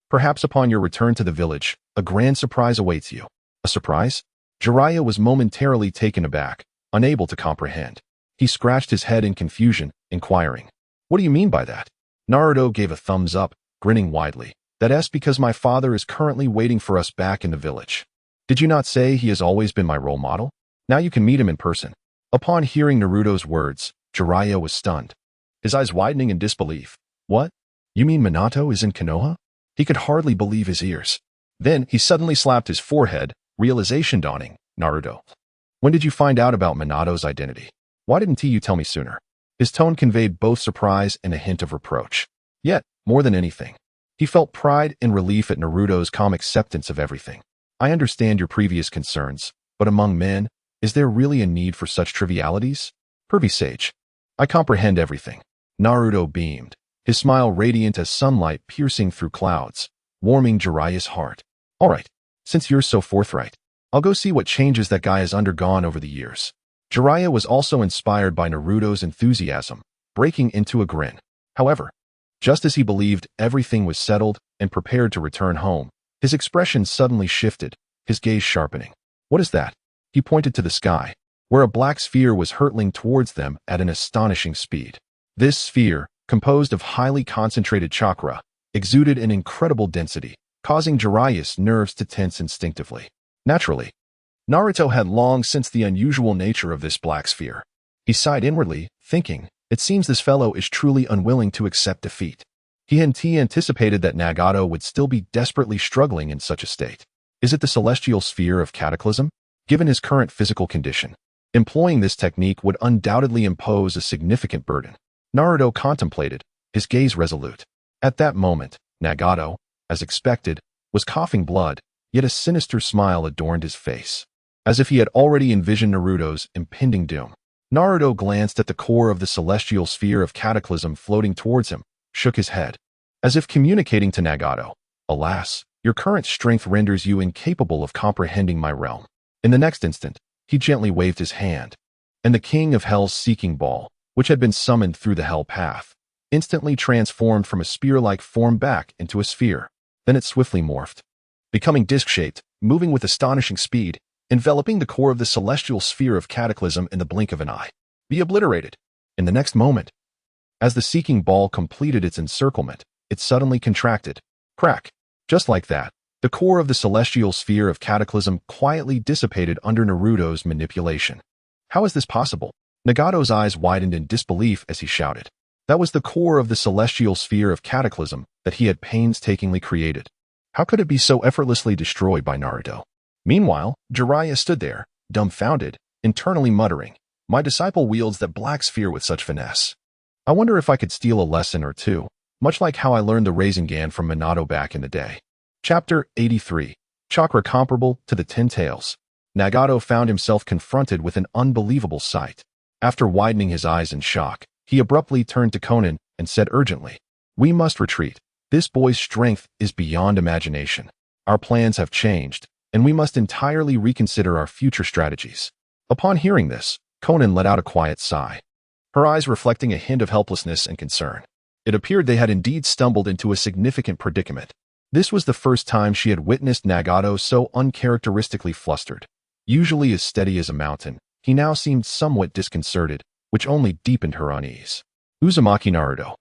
[SPEAKER 1] perhaps upon your return to the village, a grand surprise awaits you. A surprise? Jiraiya was momentarily taken aback, unable to comprehend. He scratched his head in confusion, inquiring, What do you mean by that? Naruto gave a thumbs up, grinning widely. That's because my father is currently waiting for us back in the village. Did you not say he has always been my role model? Now you can meet him in person. Upon hearing Naruto's words, Jiraiya was stunned, his eyes widening in disbelief. What? You mean Minato is in Konoha? He could hardly believe his ears. Then he suddenly slapped his forehead, realization dawning. Naruto, when did you find out about Minato's identity? Why didn't you tell me sooner? His tone conveyed both surprise and a hint of reproach. Yet, more than anything, he felt pride and relief at Naruto's calm acceptance of everything. I understand your previous concerns, but among men, is there really a need for such trivialities? Pervy sage, I comprehend everything. Naruto beamed, his smile radiant as sunlight piercing through clouds, warming Jiraiya's heart. All right, since you're so forthright, I'll go see what changes that guy has undergone over the years. Jiraiya was also inspired by Naruto's enthusiasm, breaking into a grin. However, just as he believed everything was settled and prepared to return home, his expression suddenly shifted, his gaze sharpening. What is that? He pointed to the sky, where a black sphere was hurtling towards them at an astonishing speed. This sphere, composed of highly concentrated chakra, exuded an incredible density, causing Jiraiya's nerves to tense instinctively. Naturally, Naruto had long sensed the unusual nature of this black sphere. He sighed inwardly, thinking, it seems this fellow is truly unwilling to accept defeat. He anticipated that Nagato would still be desperately struggling in such a state. Is it the celestial sphere of cataclysm? Given his current physical condition, employing this technique would undoubtedly impose a significant burden. Naruto contemplated, his gaze resolute. At that moment, Nagato, as expected, was coughing blood, yet a sinister smile adorned his face, as if he had already envisioned Naruto's impending doom. Naruto glanced at the core of the celestial sphere of cataclysm floating towards him, shook his head, as if communicating to Nagato, alas, your current strength renders you incapable of comprehending my realm. In the next instant, he gently waved his hand, and the King of Hell's seeking ball, which had been summoned through the Hell Path, instantly transformed from a spear-like form back into a sphere. Then it swiftly morphed, becoming disc-shaped, moving with astonishing speed, enveloping the core of the celestial sphere of cataclysm in the blink of an eye. Be obliterated. In the next moment, as the seeking ball completed its encirclement, it suddenly contracted. Crack. Just like that, the core of the celestial sphere of cataclysm quietly dissipated under Naruto's manipulation. How is this possible? Nagato's eyes widened in disbelief as he shouted. That was the core of the celestial sphere of cataclysm that he had painstakingly created. How could it be so effortlessly destroyed by Naruto? Meanwhile, Jiraiya stood there, dumbfounded, internally muttering, my disciple wields that black sphere with such finesse. I wonder if I could steal a lesson or two, much like how I learned the Rasengan from Minato back in the day. Chapter 83. Chakra comparable to the 10 tails. Nagato found himself confronted with an unbelievable sight. After widening his eyes in shock, he abruptly turned to Konan and said urgently, we must retreat. This boy's strength is beyond imagination. Our plans have changed, and we must entirely reconsider our future strategies. Upon hearing this, Konan let out a quiet sigh, her eyes reflecting a hint of helplessness and concern. It appeared they had indeed stumbled into a significant predicament. This was the first time she had witnessed Nagato so uncharacteristically flustered. Usually as steady as a mountain, he now seemed somewhat disconcerted, which only deepened her unease. Uzumaki Naruto.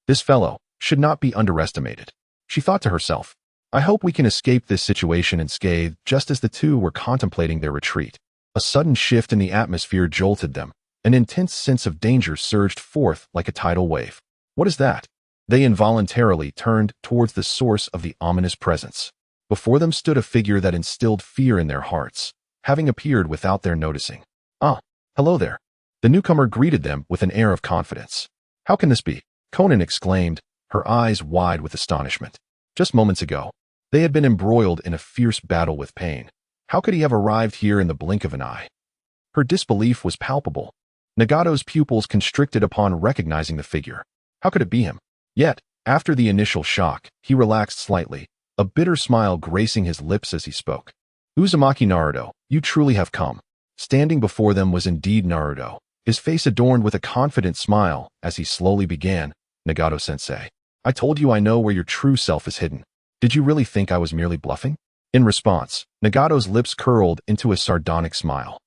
[SPEAKER 1] This fellow should not be underestimated. She thought to herself, I hope we can escape this situation unscathed. Just as the two were contemplating their retreat, a sudden shift in the atmosphere jolted them. An intense sense of danger surged forth like a tidal wave. What is that? They involuntarily turned towards the source of the ominous presence. Before them stood a figure that instilled fear in their hearts, having appeared without their noticing. Ah, hello there. The newcomer greeted them with an air of confidence. How can this be? Konan exclaimed, her eyes wide with astonishment. Just moments ago, they had been embroiled in a fierce battle with pain. How could he have arrived here in the blink of an eye? Her disbelief was palpable. Nagato's pupils constricted upon recognizing the figure. How could it be him? Yet, after the initial shock, he relaxed slightly, a bitter smile gracing his lips as he spoke. Uzumaki Naruto, you truly have come. Standing before them was indeed Naruto, his face adorned with a confident smile as he slowly began, Nagato-sensei. I told you I know where your true self is hidden. Did you really think I was merely bluffing? In response, Nagato's lips curled into a sardonic smile.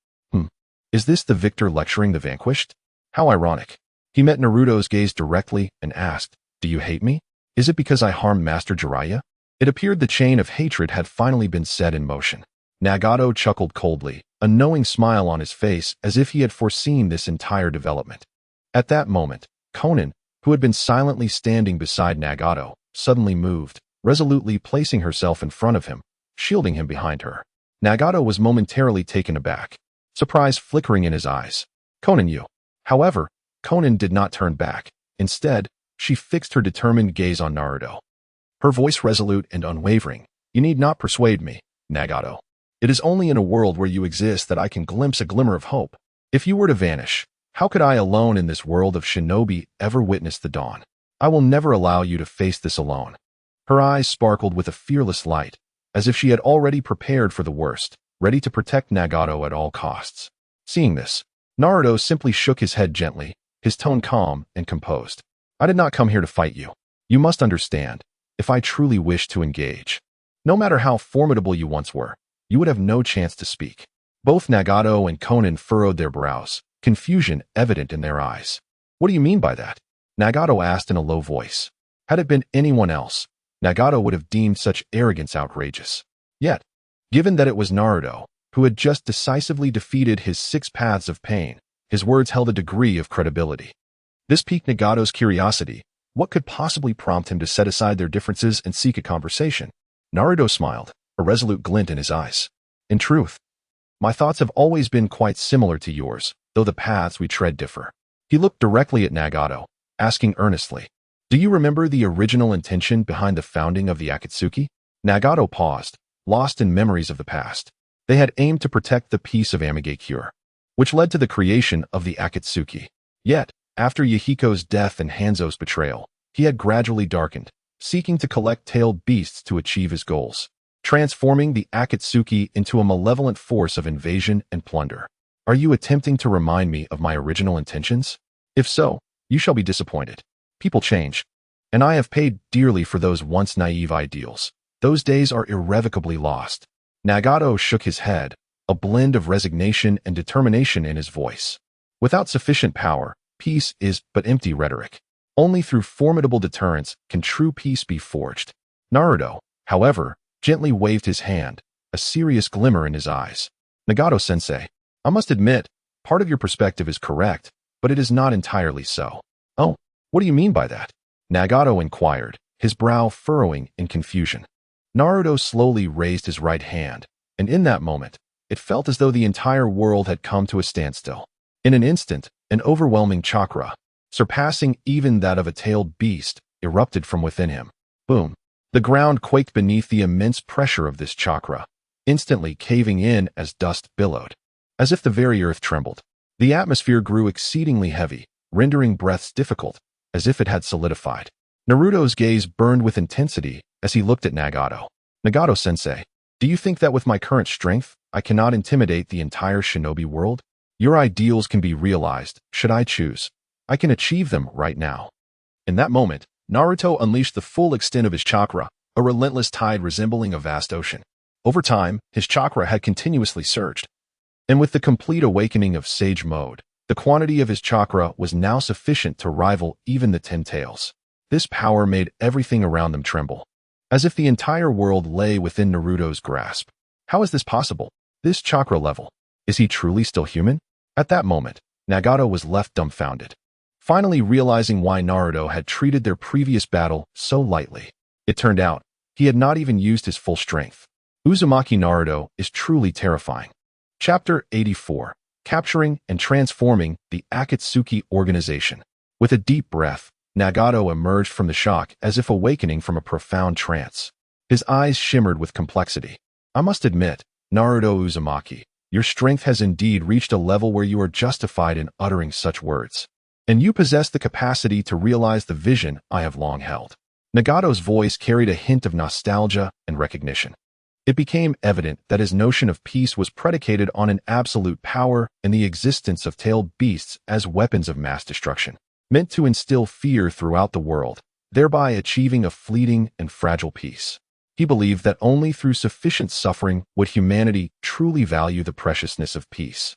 [SPEAKER 1] Is this the victor lecturing the vanquished? How ironic. He met Naruto's gaze directly and asked, do you hate me? Is it because I harmed Master Jiraiya? It appeared the chain of hatred had finally been set in motion. Nagato chuckled coldly, a knowing smile on his face as if he had foreseen this entire development. At that moment, Konan, who had been silently standing beside Nagato, suddenly moved, resolutely placing herself in front of him, shielding him behind her. Nagato was momentarily taken aback, surprise flickering in his eyes. Konan, you. However, Konan did not turn back. Instead, she fixed her determined gaze on Naruto. Her voice resolute and unwavering. You need not persuade me, Nagato. It is only in a world where you exist that I can glimpse a glimmer of hope. If you were to vanish, how could I alone in this world of shinobi ever witness the dawn? I will never allow you to face this alone. Her eyes sparkled with a fearless light, as if she had already prepared for the worst, ready to protect Nagato at all costs. Seeing this, Naruto simply shook his head gently, his tone calm and composed. I did not come here to fight you. You must understand, if I truly wished to engage, no matter how formidable you once were, you would have no chance to speak. Both Nagato and Konan furrowed their brows, confusion evident in their eyes. What do you mean by that? Nagato asked in a low voice. Had it been anyone else, Nagato would have deemed such arrogance outrageous. Yet, given that it was Naruto, who had just decisively defeated his 6 paths of pain, his words held a degree of credibility. This piqued Nagato's curiosity. What could possibly prompt him to set aside their differences and seek a conversation? Naruto smiled, a resolute glint in his eyes. In truth, my thoughts have always been quite similar to yours, though the paths we tread differ. He looked directly at Nagato, asking earnestly, do you remember the original intention behind the founding of the Akatsuki? Nagato paused, lost in memories of the past. They had aimed to protect the peace of Amigakure, which led to the creation of the Akatsuki. Yet, after Yahiko's death and Hanzo's betrayal, he had gradually darkened, seeking to collect tailed beasts to achieve his goals, transforming the Akatsuki into a malevolent force of invasion and plunder. Are you attempting to remind me of my original intentions? If so, you shall be disappointed. People change, and I have paid dearly for those once naive ideals. Those days are irrevocably lost. Nagato shook his head, a blend of resignation and determination in his voice. Without sufficient power, peace is but empty rhetoric. Only through formidable deterrence can true peace be forged. Naruto, however, gently waved his hand, a serious glimmer in his eyes. Nagato-sensei, I must admit, part of your perspective is correct, but it is not entirely so. Oh, what do you mean by that? Nagato inquired, his brow furrowing in confusion. Naruto slowly raised his right hand, and in that moment, it felt as though the entire world had come to a standstill. In an instant, an overwhelming chakra, surpassing even that of a tailed beast, erupted from within him. Boom! The ground quaked beneath the immense pressure of this chakra, instantly caving in as dust billowed. As if the very earth trembled, the atmosphere grew exceedingly heavy, rendering breaths difficult, as if it had solidified. Naruto's gaze burned with intensity as he looked at Nagato. Nagato-sensei, do you think that with my current strength, I cannot intimidate the entire shinobi world? Your ideals can be realized, should I choose. I can achieve them right now. In that moment, Naruto unleashed the full extent of his chakra, a relentless tide resembling a vast ocean. Over time, his chakra had continuously surged. And with the complete awakening of Sage Mode, the quantity of his chakra was now sufficient to rival even the Ten Tails. This power made everything around them tremble, as if the entire world lay within Naruto's grasp. How is this possible? This chakra level. Is he truly still human? At that moment, Nagato was left dumbfounded, finally realizing why Naruto had treated their previous battle so lightly. It turned out, he had not even used his full strength. Uzumaki Naruto is truly terrifying. Chapter 84. Capturing and Transforming the Akatsuki Organization. With a deep breath, Nagato emerged from the shock as if awakening from a profound trance. His eyes shimmered with complexity. I must admit, Naruto Uzumaki, your strength has indeed reached a level where you are justified in uttering such words. And you possess the capacity to realize the vision I have long held. Nagato's voice carried a hint of nostalgia and recognition. It became evident that his notion of peace was predicated on an absolute power and the existence of tailed beasts as weapons of mass destruction, meant to instill fear throughout the world, thereby achieving a fleeting and fragile peace. He believed that only through sufficient suffering would humanity truly value the preciousness of peace,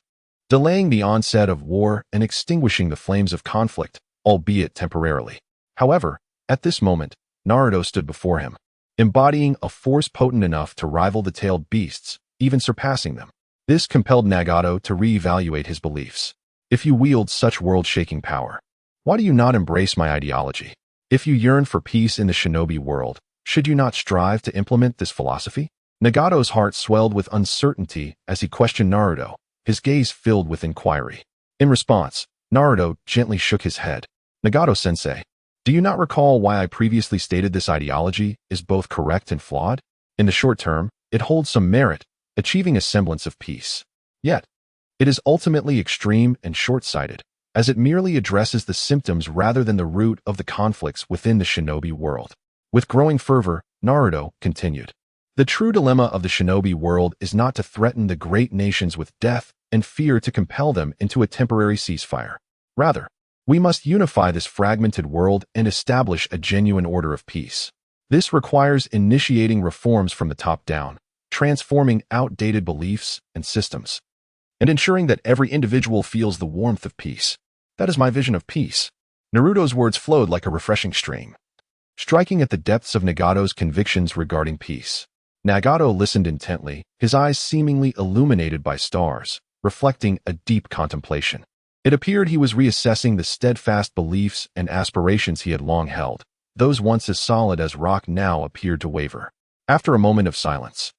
[SPEAKER 1] delaying the onset of war and extinguishing the flames of conflict, albeit temporarily. However, at this moment, Naruto stood before him, embodying a force potent enough to rival the tailed beasts, even surpassing them. This compelled Nagato to reevaluate his beliefs. If you wield such world-shaking power, why do you not embrace my ideology? If you yearn for peace in the shinobi world, should you not strive to implement this philosophy? Nagato's heart swelled with uncertainty as he questioned Naruto, his gaze filled with inquiry. In response, Naruto gently shook his head. Nagato-sensei, do you not recall why I previously stated this ideology is both correct and flawed? In the short term, it holds some merit, achieving a semblance of peace. Yet, it is ultimately extreme and short-sighted, as it merely addresses the symptoms rather than the root of the conflicts within the shinobi world. With growing fervor, Naruto continued. The true dilemma of the shinobi world is not to threaten the great nations with death and fear to compel them into a temporary ceasefire. Rather, we must unify this fragmented world and establish a genuine order of peace. This requires initiating reforms from the top down, transforming outdated beliefs and systems, and ensuring that every individual feels the warmth of peace. That is my vision of peace. Naruto's words flowed like a refreshing stream, striking at the depths of Nagato's convictions regarding peace. Nagato listened intently, his eyes seemingly illuminated by stars, reflecting a deep contemplation. It appeared he was reassessing the steadfast beliefs and aspirations he had long held. Those once as solid as rock now appeared to waver. After a moment of silence,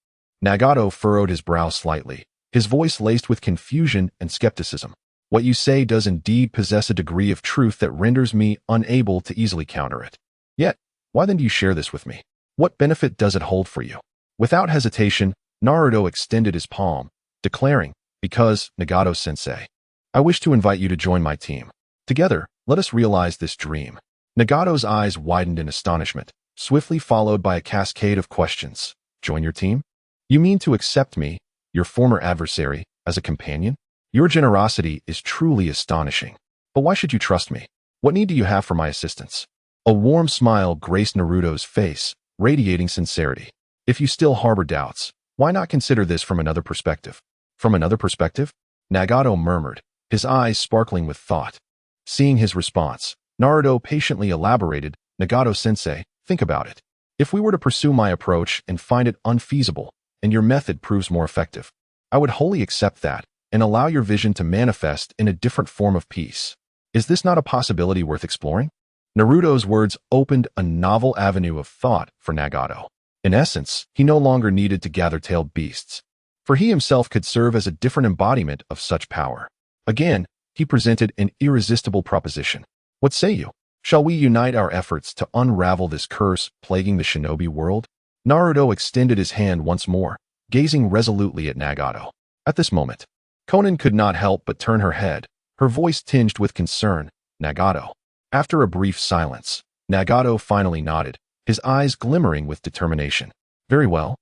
[SPEAKER 1] Nagato furrowed his brow slightly, his voice laced with confusion and skepticism. What you say does indeed possess a degree of truth that renders me unable to easily counter it. Yet, why then do you share this with me? What benefit does it hold for you? Without hesitation, Naruto extended his palm, declaring, because, Nagato-sensei, I wish to invite you to join my team. Together, let us realize this dream. Nagato's eyes widened in astonishment, swiftly followed by a cascade of questions. Join your team? You mean to accept me, your former adversary, as a companion? Your generosity is truly astonishing. But why should you trust me? What need do you have for my assistance? A warm smile graced Naruto's face, radiating sincerity. If you still harbor doubts, why not consider this from another perspective? From another perspective? Nagato murmured, his eyes sparkling with thought. Seeing his response, Naruto patiently elaborated, Nagato-sensei, think about it. If we were to pursue my approach and find it unfeasible, and your method proves more effective, I would wholly accept that and allow your vision to manifest in a different form of peace. Is this not a possibility worth exploring? Naruto's words opened a novel avenue of thought for Nagato. In essence, he no longer needed to gather tailed beasts, for he himself could serve as a different embodiment of such power. Again, he presented an irresistible proposition. What say you? Shall we unite our efforts to unravel this curse plaguing the shinobi world? Naruto extended his hand once more, gazing resolutely at Nagato. At this moment, Konan could not help but turn her head, her voice tinged with concern. Nagato. After a brief silence, Nagato finally nodded, his eyes glimmering with determination. Very well.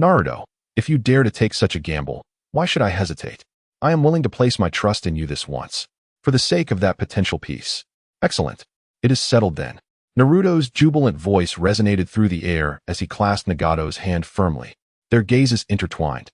[SPEAKER 1] Naruto, if you dare to take such a gamble, why should I hesitate? I am willing to place my trust in you this once, for the sake of that potential peace. Excellent. It is settled then. Naruto's jubilant voice resonated through the air as he clasped Nagato's hand firmly, their gazes intertwined,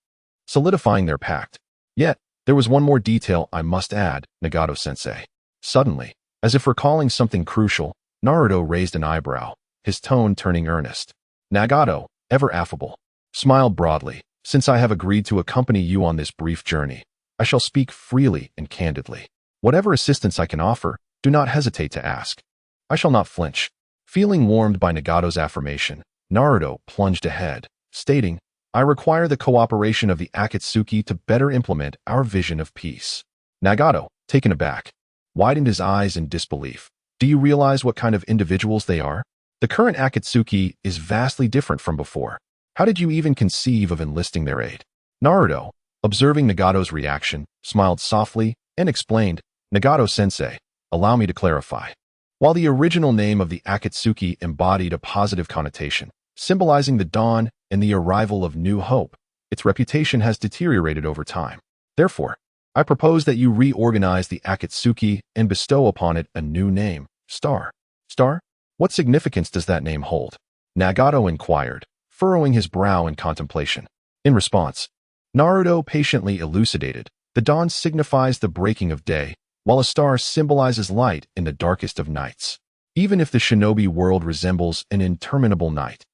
[SPEAKER 1] solidifying their pact. Yet, there was one more detail I must add, Nagato-sensei. Suddenly, as if recalling something crucial, Naruto raised an eyebrow, his tone turning earnest. Nagato, ever affable, smiled broadly. Since I have agreed to accompany you on this brief journey, I shall speak freely and candidly. Whatever assistance I can offer, do not hesitate to ask. I shall not flinch. Feeling warmed by Nagato's affirmation, Naruto plunged ahead, stating, I require the cooperation of the Akatsuki to better implement our vision of peace. Nagato, taken aback, widened his eyes in disbelief. Do you realize what kind of individuals they are? The current Akatsuki is vastly different from before. How did you even conceive of enlisting their aid? Naruto, observing Nagato's reaction, smiled softly and explained, Nagato-sensei, allow me to clarify. While the original name of the Akatsuki embodied a positive connotation, symbolizing the dawn and the arrival of new hope, its reputation has deteriorated over time. Therefore, I propose that you reorganize the Akatsuki and bestow upon it a new name, Star. Star? What significance does that name hold? Nagato inquired, furrowing his brow in contemplation. In response, Naruto patiently elucidated, the dawn signifies the breaking of day, while a star symbolizes light in the darkest of nights. Even if the shinobi world resembles an interminable night,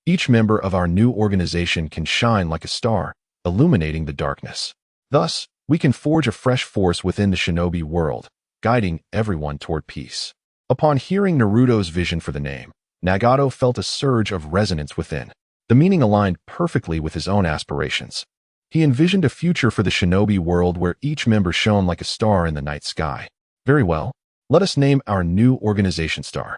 [SPEAKER 1] each member of our new organization can shine like a star, illuminating the darkness. Thus, we can forge a fresh force within the shinobi world, guiding everyone toward peace. Upon hearing Naruto's vision for the name, Nagato felt a surge of resonance within. The meaning aligned perfectly with his own aspirations. He envisioned a future for the shinobi world where each member shone like a star in the night sky. Very well, let us name our new organization Star.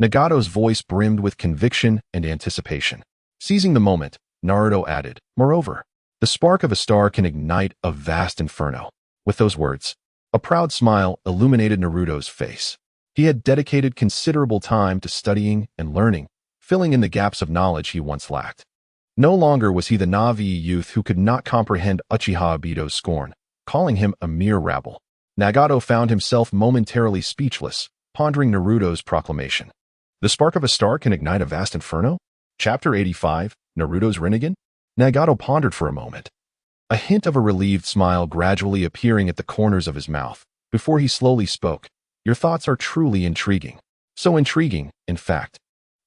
[SPEAKER 1] Nagato's voice brimmed with conviction and anticipation. Seizing the moment, Naruto added, moreover, the spark of a star can ignite a vast inferno. With those words, a proud smile illuminated Naruto's face. He had dedicated considerable time to studying and learning, filling in the gaps of knowledge he once lacked. No longer was he the Navi youth who could not comprehend Uchiha Obito's scorn, calling him a mere rabble. Nagato found himself momentarily speechless, pondering Naruto's proclamation. The spark of a star can ignite a vast inferno? Chapter 85, Naruto's Rinnegan? Nagato pondered for a moment, a hint of a relieved smile gradually appearing at the corners of his mouth, before he slowly spoke. Your thoughts are truly intriguing. So intriguing, in fact,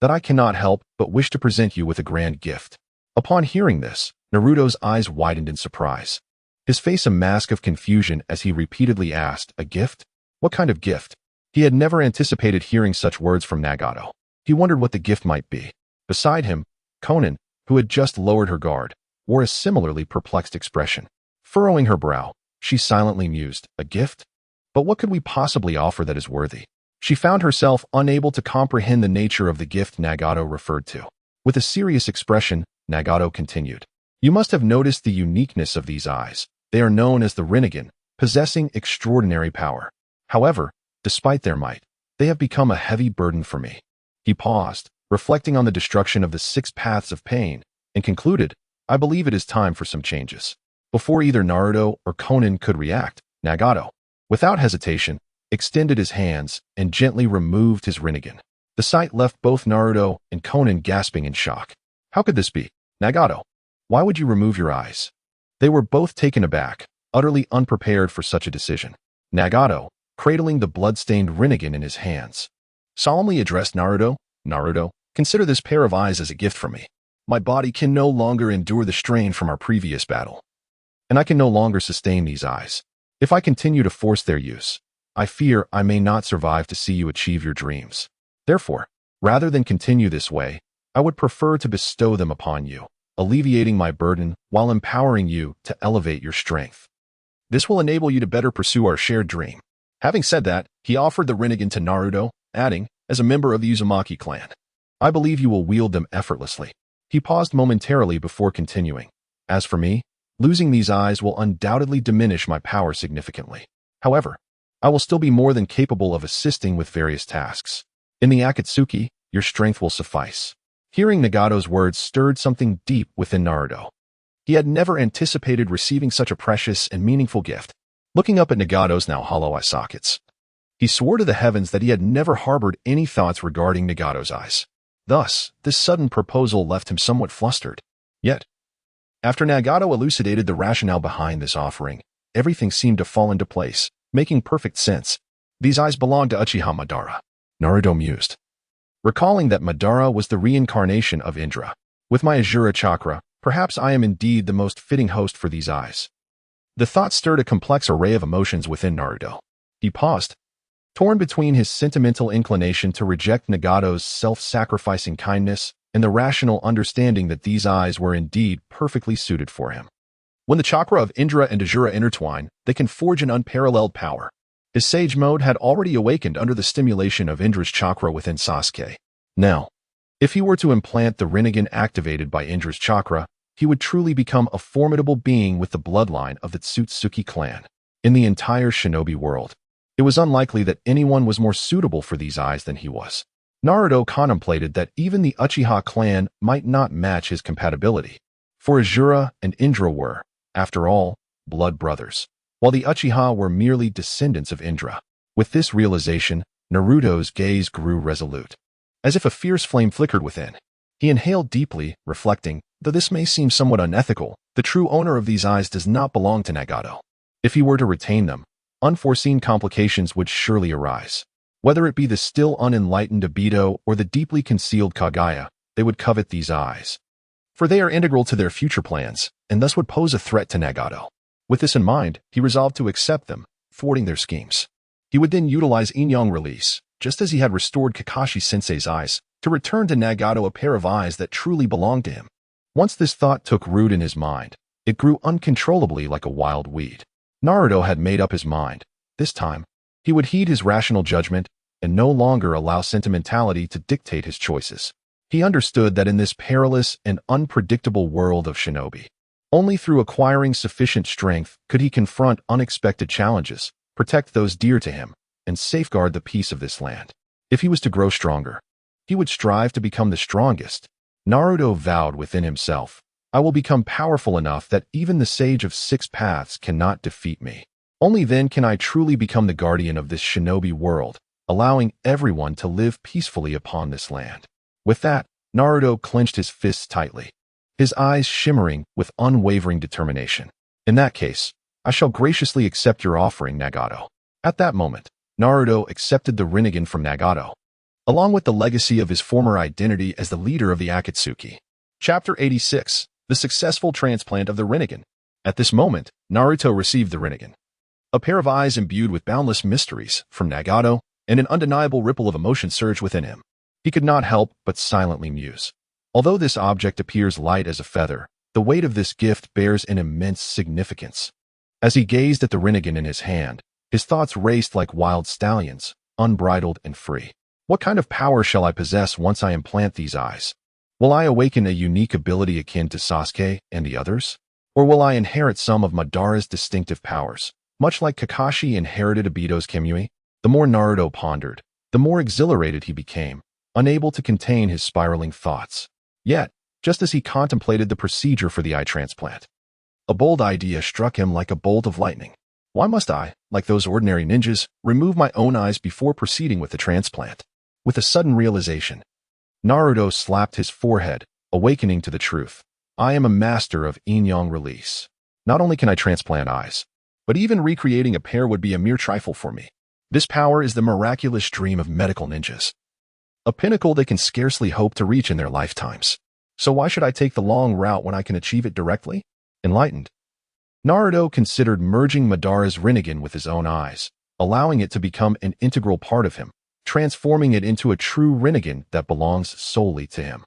[SPEAKER 1] that I cannot help but wish to present you with a grand gift. Upon hearing this, Naruto's eyes widened in surprise. His face a mask of confusion as he repeatedly asked, "A gift? What kind of gift?" He had never anticipated hearing such words from Nagato. He wondered what the gift might be. Beside him, Konan, who had just lowered her guard, wore a similarly perplexed expression. Furrowing her brow, she silently mused, "A gift? But what could we possibly offer that is worthy?" She found herself unable to comprehend the nature of the gift Nagato referred to. With a serious expression, Nagato continued, "You must have noticed the uniqueness of these eyes. They are known as the Rinnegan, possessing extraordinary power. However, despite their might, they have become a heavy burden for me." He paused, reflecting on the destruction of the 6 paths of pain, and concluded, "I believe it is time for some changes." Before either Naruto or Konan could react, Nagato, without hesitation, extended his hands and gently removed his Rinnegan. The sight left both Naruto and Konan gasping in shock. "How could this be? Nagato, why would you remove your eyes?" They were both taken aback, utterly unprepared for such a decision. Nagato, cradling the blood-stained Rinnegan in his hands, solemnly addressed Naruto, "Naruto, consider this pair of eyes as a gift from me. My body can no longer endure the strain from our previous battle, and I can no longer sustain these eyes. If I continue to force their use, I fear I may not survive to see you achieve your dreams. Therefore, rather than continue this way, I would prefer to bestow them upon you, alleviating my burden while empowering you to elevate your strength. This will enable you to better pursue our shared dream." Having said that, he offered the Rinnegan to Naruto, adding, "As a member of the Uzumaki clan, I believe you will wield them effortlessly." He paused momentarily before continuing, "As for me, losing these eyes will undoubtedly diminish my power significantly. However, I will still be more than capable of assisting with various tasks. In the Akatsuki, your strength will suffice." Hearing Nagato's words stirred something deep within Naruto. He had never anticipated receiving such a precious and meaningful gift. Looking up at Nagato's now hollow eye sockets, he swore to the heavens that he had never harbored any thoughts regarding Nagato's eyes. Thus, this sudden proposal left him somewhat flustered. Yet, after Nagato elucidated the rationale behind this offering, everything seemed to fall into place, making perfect sense. "These eyes belong to Uchiha Madara," Naruto mused, recalling that Madara was the reincarnation of Indra. "With my Azura chakra, perhaps I am indeed the most fitting host for these eyes." The thought stirred a complex array of emotions within Naruto. He paused, torn between his sentimental inclination to reject Nagato's self-sacrificing kindness and the rational understanding that these eyes were indeed perfectly suited for him. When the chakra of Indra and Azura intertwine, they can forge an unparalleled power. His sage mode had already awakened under the stimulation of Indra's chakra within Sasuke. Now, if he were to implant the Rinnegan activated by Indra's chakra, he would truly become a formidable being with the bloodline of the Otsutsuki clan. In the entire Shinobi world, it was unlikely that anyone was more suitable for these eyes than he was. Naruto contemplated that even the Uchiha clan might not match his compatibility, for Azura and Indra were, after all, blood brothers, while the Uchiha were merely descendants of Indra. With this realization, Naruto's gaze grew resolute. As if a fierce flame flickered within, he inhaled deeply, reflecting, though this may seem somewhat unethical, the true owner of these eyes does not belong to Nagato. If he were to retain them, unforeseen complications would surely arise. Whether it be the still unenlightened Obito or the deeply concealed Kage, they would covet these eyes, for they are integral to their future plans, and thus would pose a threat to Nagato. With this in mind, he resolved to accept them, thwarting their schemes. He would then utilize Inyang release, just as he had restored Kakashi-sensei's eyes, to return to Nagato a pair of eyes that truly belonged to him. Once this thought took root in his mind, it grew uncontrollably like a wild weed. Naruto had made up his mind. This time, he would heed his rational judgment and no longer allow sentimentality to dictate his choices. He understood that in this perilous and unpredictable world of shinobi, only through acquiring sufficient strength could he confront unexpected challenges, protect those dear to him, and safeguard the peace of this land. If he was to grow stronger, he would strive to become the strongest. Naruto vowed within himself, "I will become powerful enough that even the Sage of 6 Paths cannot defeat me. Only then can I truly become the guardian of this shinobi world, allowing everyone to live peacefully upon this land." With that, Naruto clenched his fists tightly, his eyes shimmering with unwavering determination. "In that case, I shall graciously accept your offering, Nagato." At that moment, Naruto accepted the Rinnegan from Nagato, along with the legacy of his former identity as the leader of the Akatsuki. Chapter 86. The Successful Transplant of the Rinnegan. At this moment, Naruto received the Rinnegan. A pair of eyes imbued with boundless mysteries from Nagato, and an undeniable ripple of emotion surged within him. He could not help but silently muse. Although this object appears light as a feather, the weight of this gift bears an immense significance. As he gazed at the Rinnegan in his hand, his thoughts raced like wild stallions, unbridled and free. What kind of power shall I possess once I implant these eyes? Will I awaken a unique ability akin to Sasuke and the others? Or will I inherit some of Madara's distinctive powers, much like Kakashi inherited Obito's Kimui? The more Naruto pondered, the more exhilarated he became, unable to contain his spiraling thoughts. Yet, just as he contemplated the procedure for the eye transplant, a bold idea struck him like a bolt of lightning. Why must I, like those ordinary ninjas, remove my own eyes before proceeding with the transplant? With a sudden realization, Naruto slapped his forehead, awakening to the truth. I am a master of yin-yang release. Not only can I transplant eyes, but even recreating a pair would be a mere trifle for me. This power is the miraculous dream of medical ninjas, a pinnacle they can scarcely hope to reach in their lifetimes. So why should I take the long route when I can achieve it directly? Enlightened. Naruto considered merging Madara's Rinnegan with his own eyes, allowing it to become an integral part of him, transforming it into a true Rinnegan that belongs solely to him.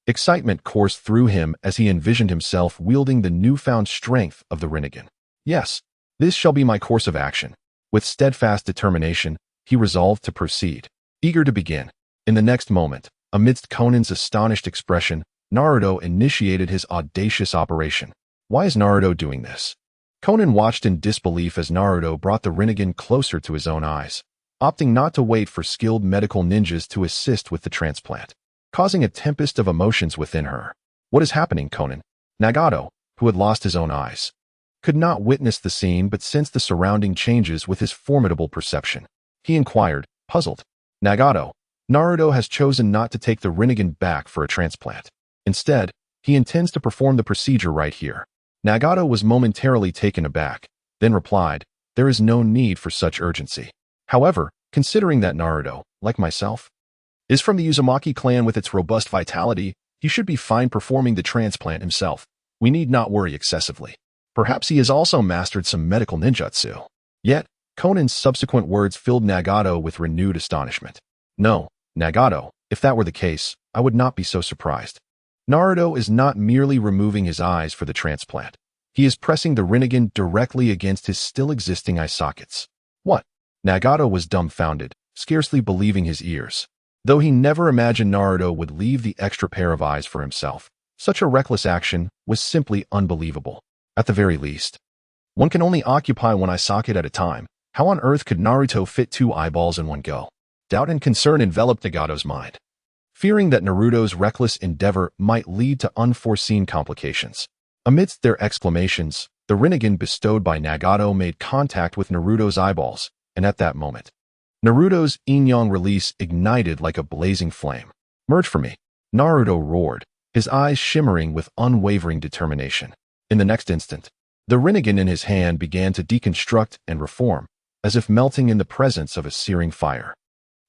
[SPEAKER 1] Excitement coursed through him as he envisioned himself wielding the newfound strength of the Rinnegan. Yes, this shall be my course of action. With steadfast determination, he resolved to proceed. Eager to begin. In the next moment, amidst Konan's astonished expression, Naruto initiated his audacious operation. Why is Naruto doing this? Konan watched in disbelief as Naruto brought the Rinnegan closer to his own eyes, opting not to wait for skilled medical ninjas to assist with the transplant, causing a tempest of emotions within her. What is happening, Konan? Nagato, who had lost his own eyes, could not witness the scene but sensed the surrounding changes with his formidable perception. He inquired, puzzled. Nagato, Naruto has chosen not to take the Rinnegan back for a transplant. Instead, he intends to perform the procedure right here. Nagato was momentarily taken aback, then replied, there is no need for such urgency. However, considering that Naruto, like myself, is from the Uzumaki clan with its robust vitality, he should be fine performing the transplant himself. We need not worry excessively. Perhaps he has also mastered some medical ninjutsu. Yet, Konan's subsequent words filled Nagato with renewed astonishment. No, Nagato, if that were the case, I would not be so surprised. Naruto is not merely removing his eyes for the transplant. He is pressing the Rinnegan directly against his still existing eye sockets. What? Nagato was dumbfounded, scarcely believing his ears. Though he never imagined Naruto would leave the extra pair of eyes for himself, such a reckless action was simply unbelievable. At the very least, one can only occupy one eye socket at a time. How on earth could Naruto fit two eyeballs in one go? Doubt and concern enveloped Nagato's mind, fearing that Naruto's reckless endeavor might lead to unforeseen complications. Amidst their exclamations, the Rinnegan bestowed by Nagato made contact with Naruto's eyeballs, and at that moment, Naruto's yin-yang release ignited like a blazing flame. Merge for me, Naruto roared, his eyes shimmering with unwavering determination. In the next instant, the Rinnegan in his hand began to deconstruct and reform, as if melting in the presence of a searing fire.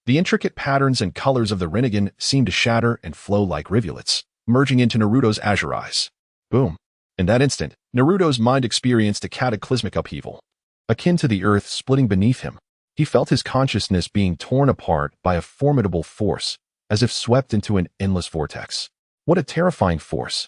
[SPEAKER 1] The intricate patterns and colors of the Rinnegan seemed to shatter and flow like rivulets, merging into Naruto's azure eyes. Boom. In that instant, Naruto's mind experienced a cataclysmic upheaval, akin to the earth splitting beneath him. He felt his consciousness being torn apart by a formidable force, as if swept into an endless vortex. What a terrifying force!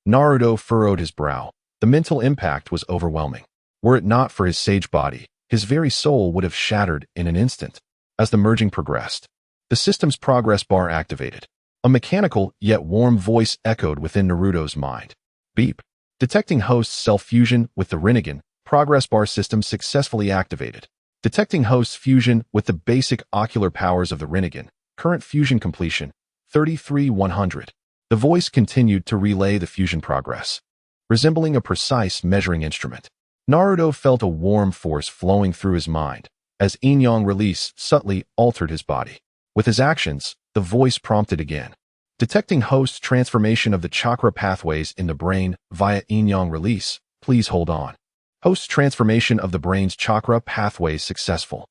[SPEAKER 1] Naruto furrowed his brow. The mental impact was overwhelming. Were it not for his sage body, his very soul would have shattered in an instant. As the merging progressed, the system's progress bar activated. A mechanical yet warm voice echoed within Naruto's mind. Beep. Detecting host's self-fusion with the Rinnegan, progress bar system successfully activated. Detecting host's fusion with the basic ocular powers of the Rinnegan. Current fusion completion, 33-100. The voice continued to relay the fusion progress, resembling a precise measuring instrument. Naruto felt a warm force flowing through his mind, as yin-yang release subtly altered his body. With his actions, the voice prompted again. Detecting host's transformation of the chakra pathways in the brain via yin-yang release, please hold on. Host's transformation of the brain's chakra pathways successful.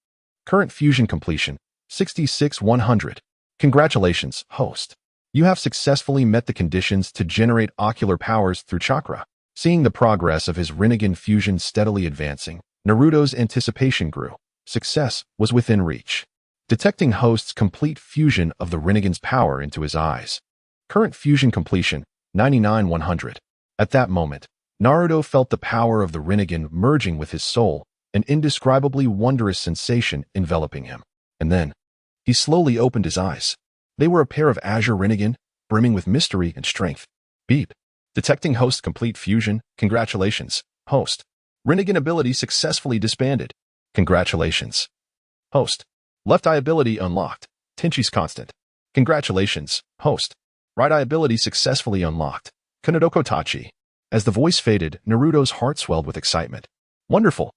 [SPEAKER 1] Current fusion completion, 66-100. Congratulations, host. You have successfully met the conditions to generate ocular powers through chakra. Seeing the progress of his Rinnegan fusion steadily advancing, Naruto's anticipation grew. Success was within reach. Detecting host's complete fusion of the Rinnegan's power into his eyes. Current fusion completion, 99-100. At that moment, Naruto felt the power of the Rinnegan merging with his soul, an indescribably wondrous sensation enveloping him. And then, he slowly opened his eyes. They were a pair of azure Rinnegan, brimming with mystery and strength. Beep. Detecting host complete fusion. Congratulations, host. Rinnegan ability successfully disbanded. Congratulations. Host. Left eye ability unlocked. Tenchi's constant. Congratulations, host. Right eye ability successfully unlocked. Kanodoko Tachi. As the voice faded, Naruto's heart swelled with excitement. Wonderful.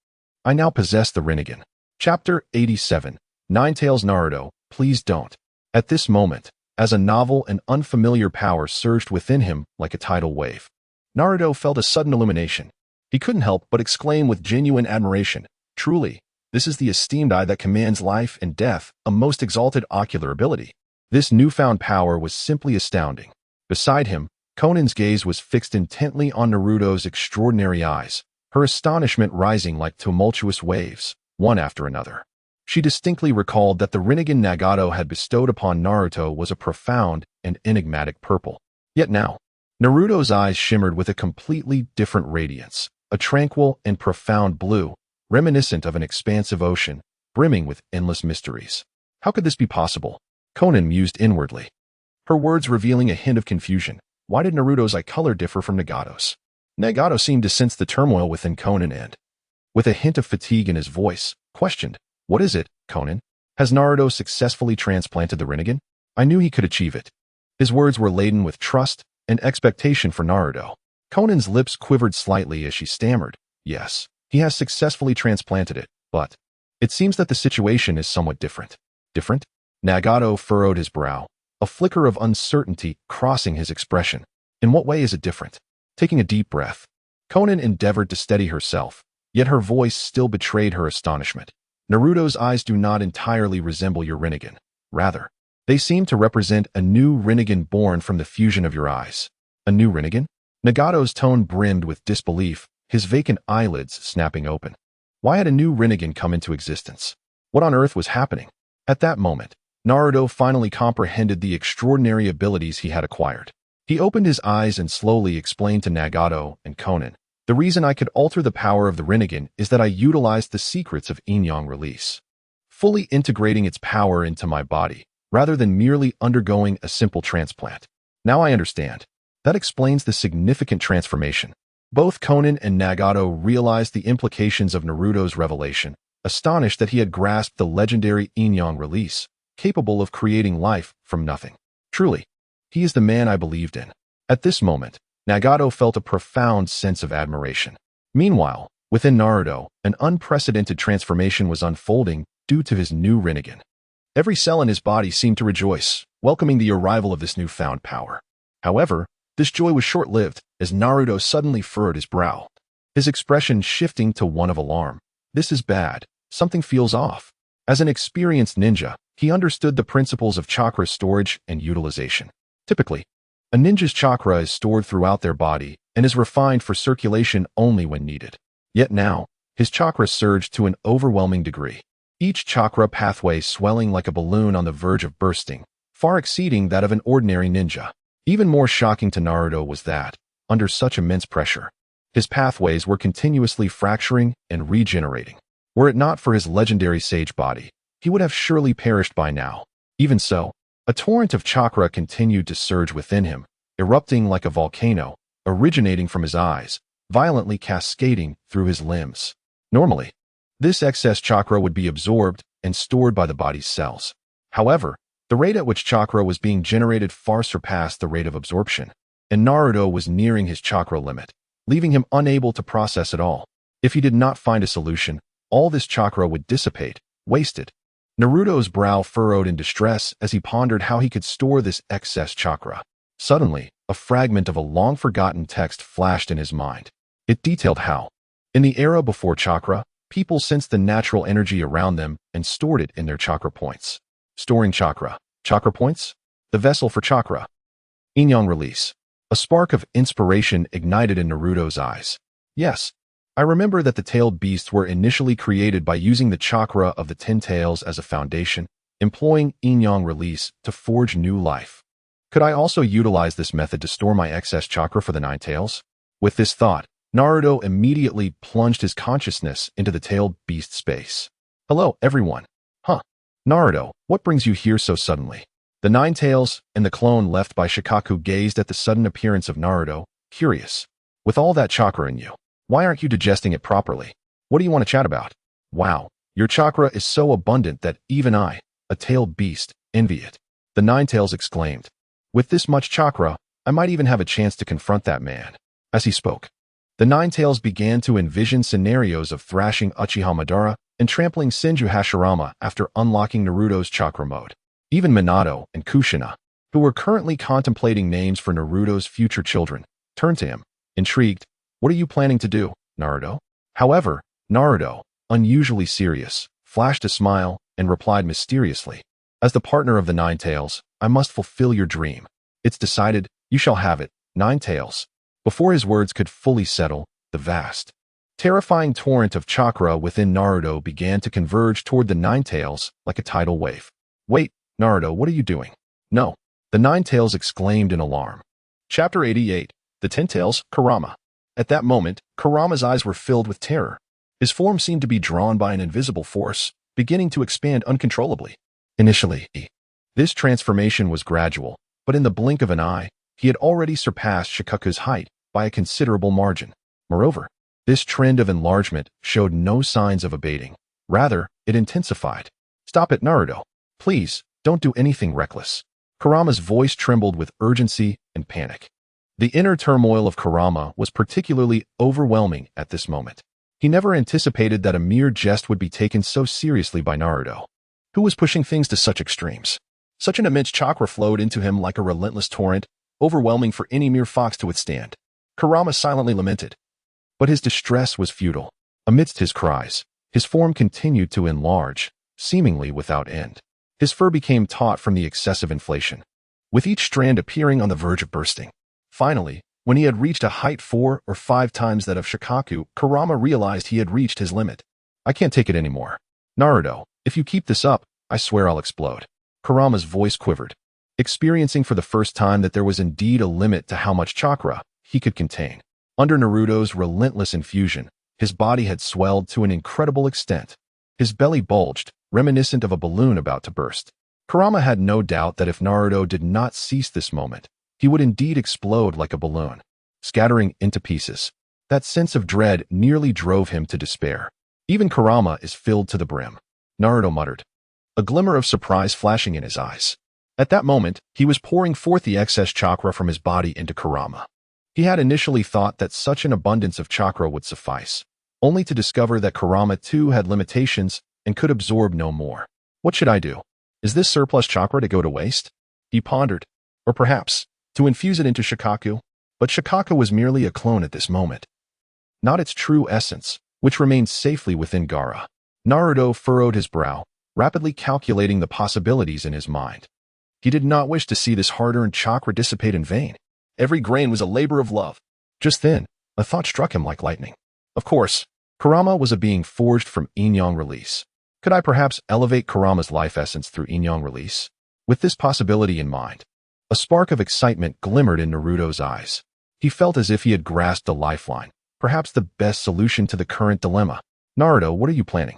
[SPEAKER 1] I now possess the Rinnegan. Chapter 87. Ninetales Naruto, please don't. At this moment, as a novel and unfamiliar power surged within him like a tidal wave, Naruto felt a sudden illumination. He couldn't help but exclaim with genuine admiration, truly, this is the esteemed eye that commands life and death, a most exalted ocular ability. This newfound power was simply astounding. Beside him, Konan's gaze was fixed intently on Naruto's extraordinary eyes, her astonishment rising like tumultuous waves, one after another. She distinctly recalled that the Rinnegan Nagato had bestowed upon Naruto was a profound and enigmatic purple. Yet now, Naruto's eyes shimmered with a completely different radiance, a tranquil and profound blue, reminiscent of an expansive ocean, brimming with endless mysteries. How could this be possible? Konan mused inwardly, her words revealing a hint of confusion. Why did Naruto's eye color differ from Nagato's? Nagato seemed to sense the turmoil within Konan and, with a hint of fatigue in his voice, questioned, What is it, Konan? Has Naruto successfully transplanted the Rinnegan? I knew he could achieve it. His words were laden with trust and expectation for Naruto. Konan's lips quivered slightly as she stammered, Yes, he has successfully transplanted it, but it seems that the situation is somewhat different. Different? Nagato furrowed his brow, a flicker of uncertainty crossing his expression. In what way is it different? Taking a deep breath, Konan endeavored to steady herself, yet her voice still betrayed her astonishment. Naruto's eyes do not entirely resemble your Rinnegan. Rather, they seem to represent a new Rinnegan born from the fusion of your eyes. A new Rinnegan? Nagato's tone brimmed with disbelief, his vacant eyelids snapping open. Why had a new Rinnegan come into existence? What on earth was happening? At that moment, Naruto finally comprehended the extraordinary abilities he had acquired. He opened his eyes and slowly explained to Nagato and Konan, The reason I could alter the power of the Rinnegan is that I utilized the secrets of Yin-Yang release, fully integrating its power into my body, rather than merely undergoing a simple transplant. Now I understand. That explains the significant transformation. Both Konan and Nagato realized the implications of Naruto's revelation, astonished that he had grasped the legendary Yin-Yang release, capable of creating life from nothing. Truly, he is the man I believed in. At this moment, Nagato felt a profound sense of admiration. Meanwhile, within Naruto, an unprecedented transformation was unfolding due to his new Rinnegan. Every cell in his body seemed to rejoice, welcoming the arrival of this newfound power. However, this joy was short-lived, as Naruto suddenly furrowed his brow, his expression shifting to one of alarm. This is bad. Something feels off. As an experienced ninja, he understood the principles of chakra storage and utilization. Typically, a ninja's chakra is stored throughout their body and is refined for circulation only when needed. Yet now, his chakra surged to an overwhelming degree, each chakra pathway swelling like a balloon on the verge of bursting, far exceeding that of an ordinary ninja. Even more shocking to Naruto was that, under such immense pressure, his pathways were continuously fracturing and regenerating. Were it not for his legendary sage body, he would have surely perished by now. Even so, a torrent of chakra continued to surge within him, erupting like a volcano, originating from his eyes, violently cascading through his limbs. Normally, this excess chakra would be absorbed and stored by the body's cells. However, the rate at which chakra was being generated far surpassed the rate of absorption, and Naruto was nearing his chakra limit, leaving him unable to process it all. If he did not find a solution, all this chakra would dissipate, wasted. Naruto's brow furrowed in distress as he pondered how he could store this excess chakra. Suddenly, a fragment of a long-forgotten text flashed in his mind. It detailed how, in the era before chakra, people sensed the natural energy around them and stored it in their chakra points. Storing chakra. Chakra points? The vessel for chakra. Inyang release. A spark of inspiration ignited in Naruto's eyes. Yes, I remember that the tailed beasts were initially created by using the chakra of the 10 tails as a foundation, employing Inyang release to forge new life. Could I also utilize this method to store my excess chakra for the 9 tails? With this thought, Naruto immediately plunged his consciousness into the tailed beast space. Hello, everyone. Huh. Naruto, what brings you here so suddenly? The 9 tails and the clone left by Shikaku gazed at the sudden appearance of Naruto, curious. With all that chakra in you, why aren't you digesting it properly? What do you want to chat about? Wow, your chakra is so abundant that even I, a tailed beast, envy it. The 9 tails exclaimed. With this much chakra, I might even have a chance to confront that man. As he spoke, the 9 tails began to envision scenarios of thrashing Uchiha Madara and trampling Senju Hashirama after unlocking Naruto's chakra mode. Even Minato and Kushina, who were currently contemplating names for Naruto's future children, turned to him, intrigued. What are you planning to do, Naruto? However, Naruto, unusually serious, flashed a smile and replied mysteriously. As the partner of the 9 tails, I must fulfill your dream. It's decided, you shall have it, 9 tails. Before his words could fully settle, the vast, terrifying torrent of chakra within Naruto began to converge toward the 9 tails like a tidal wave. Wait, Naruto, what are you doing? No, the 9 tails exclaimed in alarm. Chapter 88, The 10 Tails, Kurama. At that moment, Kurama's eyes were filled with terror. His form seemed to be drawn by an invisible force, beginning to expand uncontrollably. Initially, this transformation was gradual, but in the blink of an eye, he had already surpassed Shikaku's height by a considerable margin. Moreover, this trend of enlargement showed no signs of abating. Rather, it intensified. Stop it, Naruto. Please, don't do anything reckless. Kurama's voice trembled with urgency and panic. The inner turmoil of Kurama was particularly overwhelming at this moment. He never anticipated that a mere jest would be taken so seriously by Naruto, who was pushing things to such extremes. Such an immense chakra flowed into him like a relentless torrent, overwhelming for any mere fox to withstand. Kurama silently lamented. But his distress was futile. Amidst his cries, his form continued to enlarge, seemingly without end. His fur became taut from the excessive inflation, with each strand appearing on the verge of bursting. Finally, when he had reached a height 4 or 5 times that of Shikaku, Kurama realized he had reached his limit. I can't take it anymore. Naruto, if you keep this up, I swear I'll explode. Kurama's voice quivered, experiencing for the first time that there was indeed a limit to how much chakra he could contain. Under Naruto's relentless infusion, his body had swelled to an incredible extent. His belly bulged, reminiscent of a balloon about to burst. Kurama had no doubt that if Naruto did not seize this moment, he would indeed explode like a balloon, scattering into pieces. That sense of dread nearly drove him to despair. Even Kurama is filled to the brim, Naruto muttered, a glimmer of surprise flashing in his eyes. At that moment, he was pouring forth the excess chakra from his body into Kurama. He had initially thought that such an abundance of chakra would suffice, only to discover that Kurama too had limitations and could absorb no more. What should I do? Is this surplus chakra to go to waste? He pondered. Or perhaps, to infuse it into Shikaku? But Shikaku was merely a clone at this moment, not its true essence, which remained safely within Gaara. Naruto furrowed his brow, rapidly calculating the possibilities in his mind. He did not wish to see this hard-earned chakra dissipate in vain. Every grain was a labor of love. Just then, a thought struck him like lightning. Of course, Kurama was a being forged from Inyang release. Could I perhaps elevate Kurama's life essence through Inyang release? With this possibility in mind, a spark of excitement glimmered in Naruto's eyes. He felt as if he had grasped a lifeline, perhaps the best solution to the current dilemma. Naruto, what are you planning?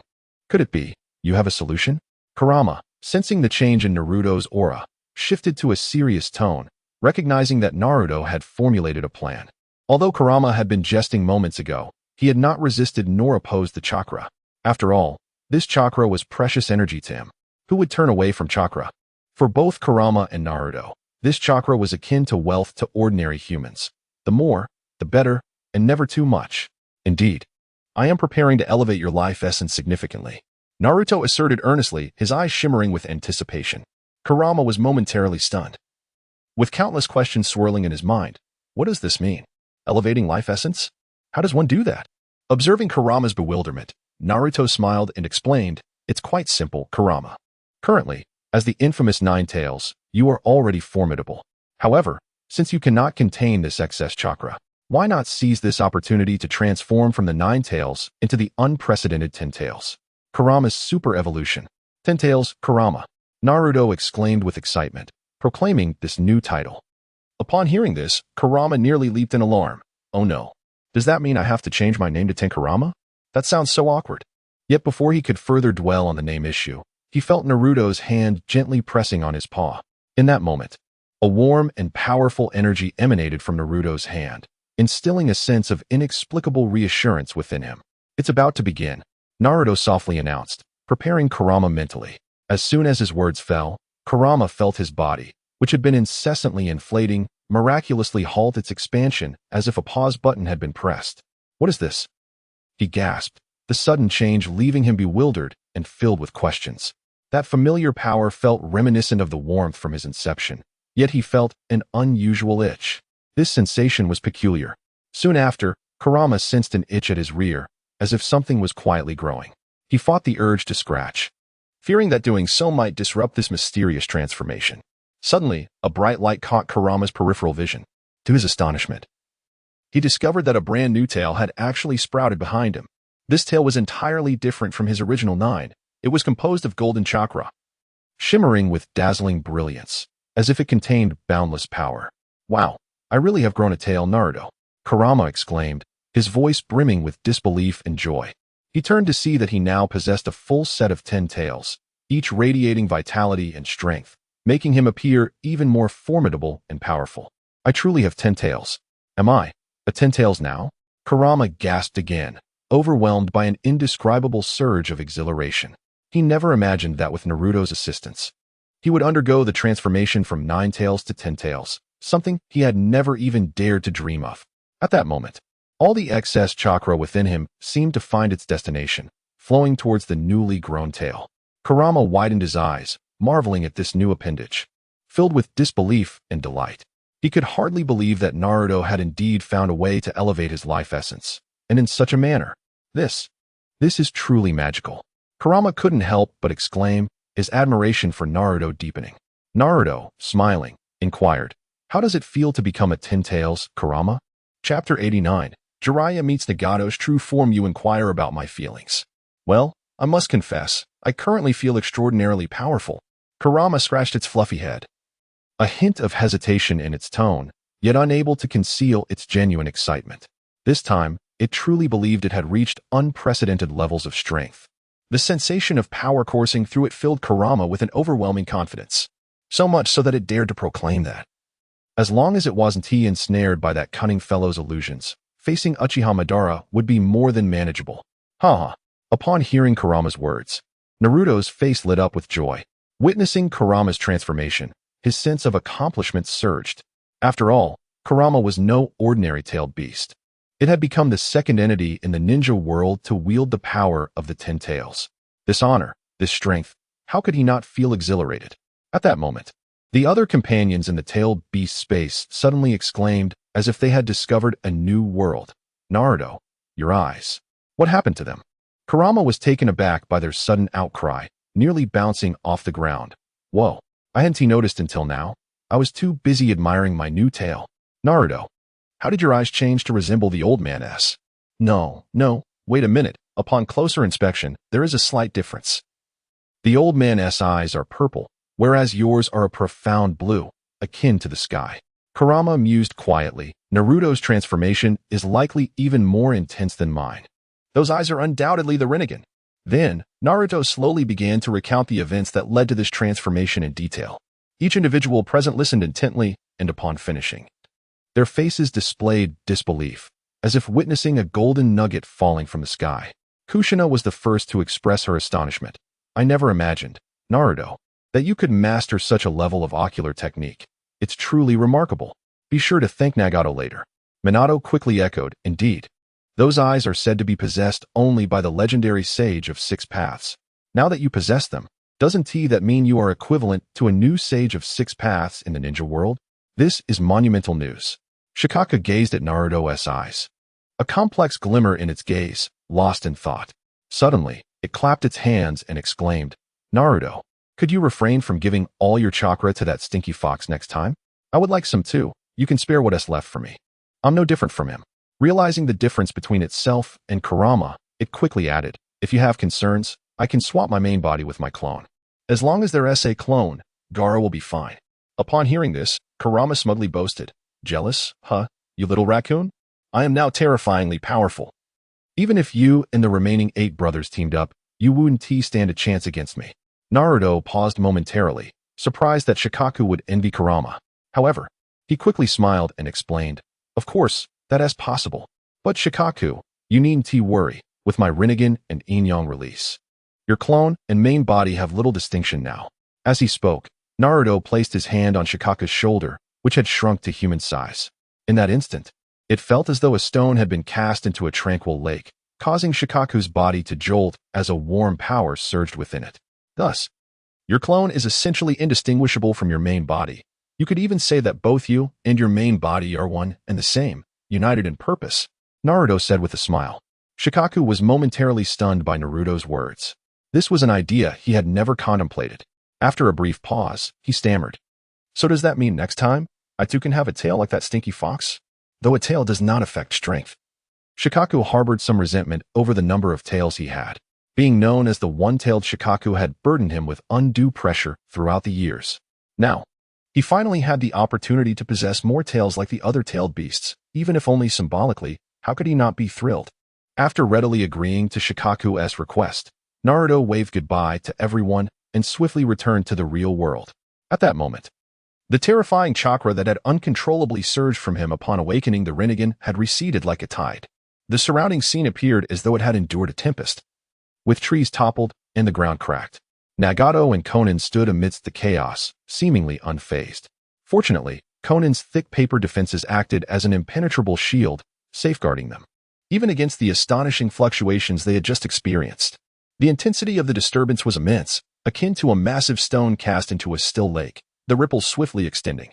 [SPEAKER 1] Could it be, you have a solution? Kurama, sensing the change in Naruto's aura, shifted to a serious tone, recognizing that Naruto had formulated a plan. Although Kurama had been jesting moments ago, he had not resisted nor opposed the chakra. After all, this chakra was precious energy to him. Who would turn away from chakra? For both Kurama and Naruto, this chakra was akin to wealth to ordinary humans. The more, the better, and never too much. Indeed, I am preparing to elevate your life essence significantly, Naruto asserted earnestly, his eyes shimmering with anticipation. Kurama was momentarily stunned, with countless questions swirling in his mind. What does this mean? Elevating life essence? How does one do that? Observing Kurama's bewilderment, Naruto smiled and explained, it's quite simple, Kurama. Currently, as the infamous 9 Tails, you are already formidable. However, Since you cannot contain this excess chakra, why not seize this opportunity to transform from the 9 tails into the unprecedented 10 tails? Kurama's super evolution. 10 tails, Kurama. Naruto exclaimed with excitement, proclaiming this new title. Upon hearing this, Kurama nearly leaped in alarm. Oh no. Does that mean I have to change my name to Tenkurama? That sounds so awkward. Yet before he could further dwell on the name issue, he felt Naruto's hand gently pressing on his paw. In that moment, a warm and powerful energy emanated from Naruto's hand, instilling a sense of inexplicable reassurance within him. It's about to begin, Naruto softly announced, preparing Kurama mentally. As soon as his words fell, Kurama felt his body, which had been incessantly inflating, miraculously halt its expansion as if a pause button had been pressed. What is this? He gasped, the sudden change leaving him bewildered and filled with questions. That familiar power felt reminiscent of the warmth from his inception, yet he felt an unusual itch. This sensation was peculiar. Soon after, Kurama sensed an itch at his rear, as if something was quietly growing. He fought the urge to scratch, fearing that doing so might disrupt this mysterious transformation. Suddenly, a bright light caught Kurama's peripheral vision. To his astonishment, he discovered that a brand new tail had actually sprouted behind him. This tail was entirely different from his original 9. It was composed of golden chakra, shimmering with dazzling brilliance, as if it contained boundless power. Wow, I really have grown a tail, Naruto, Kurama exclaimed, his voice brimming with disbelief and joy. He turned to see that he now possessed a full set of 10 tails, each radiating vitality and strength, making him appear even more formidable and powerful. I truly have 10 tails. Am I a 10 tails now? Kurama gasped again, overwhelmed by an indescribable surge of exhilaration. He never imagined that with Naruto's assistance, he would undergo the transformation from 9 tails to 10 tails, something he had never even dared to dream of. At that moment, all the excess chakra within him seemed to find its destination, flowing towards the newly grown tail. Kurama widened his eyes, marveling at this new appendage. Filled with disbelief and delight, he could hardly believe that Naruto had indeed found a way to elevate his life essence, and in such a manner. This is truly magical. Kurama couldn't help but exclaim, his admiration for Naruto deepening. Naruto, smiling, inquired, how does it feel to become a 10 tails, Kurama? Chapter 89. Jiraiya meets Nagato's true form. You inquire about my feelings. Well, I must confess, I currently feel extraordinarily powerful. Kurama scratched its fluffy head, a hint of hesitation in its tone, yet unable to conceal its genuine excitement. This time, it truly believed it had reached unprecedented levels of strength. The sensation of power coursing through it filled Kurama with an overwhelming confidence, so much so that it dared to proclaim that, as long as it wasn't he ensnared by that cunning fellow's illusions, facing Uchiha Madara would be more than manageable. Haha. Upon hearing Kurama's words, Naruto's face lit up with joy. Witnessing Kurama's transformation, his sense of accomplishment surged. After all, Kurama was no ordinary tailed beast. It had become the second entity in the ninja world to wield the power of the 10 tails. This honor, this strength, how could he not feel exhilarated? At that moment, the other companions in the tailed beast space suddenly exclaimed as if they had discovered a new world. Naruto, your eyes. What happened to them? Kurama was taken aback by their sudden outcry, nearly bouncing off the ground. Whoa, I hadn't noticed until now. I was too busy admiring my new tail. Naruto, how did your eyes change to resemble the old man's? No, wait a minute. Upon closer inspection, there is a slight difference. The old man's eyes are purple, whereas yours are a profound blue, akin to the sky. Kurama mused quietly. Naruto's transformation is likely even more intense than mine. Those eyes are undoubtedly the Rinnegan. Then, Naruto slowly began to recount the events that led to this transformation in detail. Each individual present listened intently, and upon finishing, their faces displayed disbelief, as if witnessing a golden nugget falling from the sky. Kushina was the first to express her astonishment. I never imagined, Naruto, that you could master such a level of ocular technique. It's truly remarkable. Be sure to thank Nagato later. Minato quickly echoed, indeed. Those eyes are said to be possessed only by the legendary sage of 6 paths. Now that you possess them, doesn't that mean you are equivalent to a new sage of 6 paths in the ninja world? This is monumental news. Shikaka gazed at Naruto's eyes, a complex glimmer in its gaze, lost in thought. Suddenly, it clapped its hands and exclaimed, Naruto, could you refrain from giving all your chakra to that stinky fox next time? I would like some too. You can spare what is left for me. I'm no different from him. Realizing the difference between itself and Kurama, it quickly added, if you have concerns, I can swap my main body with my clone. As long as there's a clone, Gaara will be fine. Upon hearing this, Kurama smugly boasted, jealous, huh, you little raccoon? I am now terrifyingly powerful. Even if you and the remaining 8 brothers teamed up, you wouldn't stand a chance against me. Naruto paused momentarily, surprised that Shikaku would envy Kurama. However, he quickly smiled and explained, of course, that is possible. But Shikaku, you needn't worry, with my Rinnegan and Inyang release. Your clone and main body have little distinction now. As he spoke, Naruto placed his hand on Shikaku's shoulder, which had shrunk to human size. In that instant, it felt as though a stone had been cast into a tranquil lake, causing Shikaku's body to jolt as a warm power surged within it. Thus, your clone is essentially indistinguishable from your main body. You could even say that both you and your main body are one and the same, united in purpose, Naruto said with a smile. Shikaku was momentarily stunned by Naruto's words. This was an idea he had never contemplated. After a brief pause, he stammered. So does that mean next time, I too can have a tail like that stinky fox? Though a tail does not affect strength. Shikaku harbored some resentment over the number of tails he had. Being known as the one-tailed Shikaku had burdened him with undue pressure throughout the years. Now, he finally had the opportunity to possess more tails like the other tailed beasts, even if only symbolically. How could he not be thrilled? After readily agreeing to Shikaku's request, Naruto waved goodbye to everyone and swiftly returned to the real world. At that moment, the terrifying chakra that had uncontrollably surged from him upon awakening the Rinnegan had receded like a tide. The surrounding scene appeared as though it had endured a tempest, with trees toppled and the ground cracked. Nagato and Konan stood amidst the chaos, seemingly unfazed. Fortunately, Konan's thick paper defenses acted as an impenetrable shield, safeguarding them, even against the astonishing fluctuations they had just experienced. The intensity of the disturbance was immense, akin to a massive stone cast into a still lake, the ripples swiftly extending,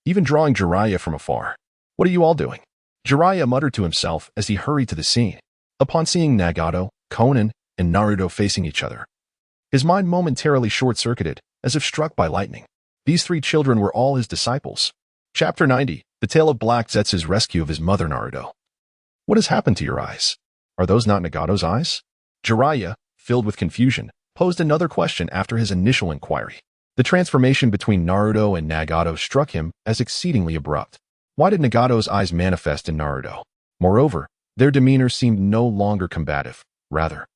[SPEAKER 1] even drawing Jiraiya from afar. What are you all doing? Jiraiya muttered to himself as he hurried to the scene. Upon seeing Nagato, Konan, and Naruto facing each other, his mind momentarily short-circuited, as if struck by lightning. These 3 children were all his disciples. Chapter 90, The Tale of Black Zetsu's Rescue of His Mother Naruto. What has happened to your eyes? Are those not Nagato's eyes? Jiraiya, filled with confusion, posed another question after his initial inquiry. The transformation between Naruto and Nagato struck him as exceedingly abrupt. Why did Nagato's eyes manifest in Naruto? Moreover, their demeanor seemed no longer combative. Rather,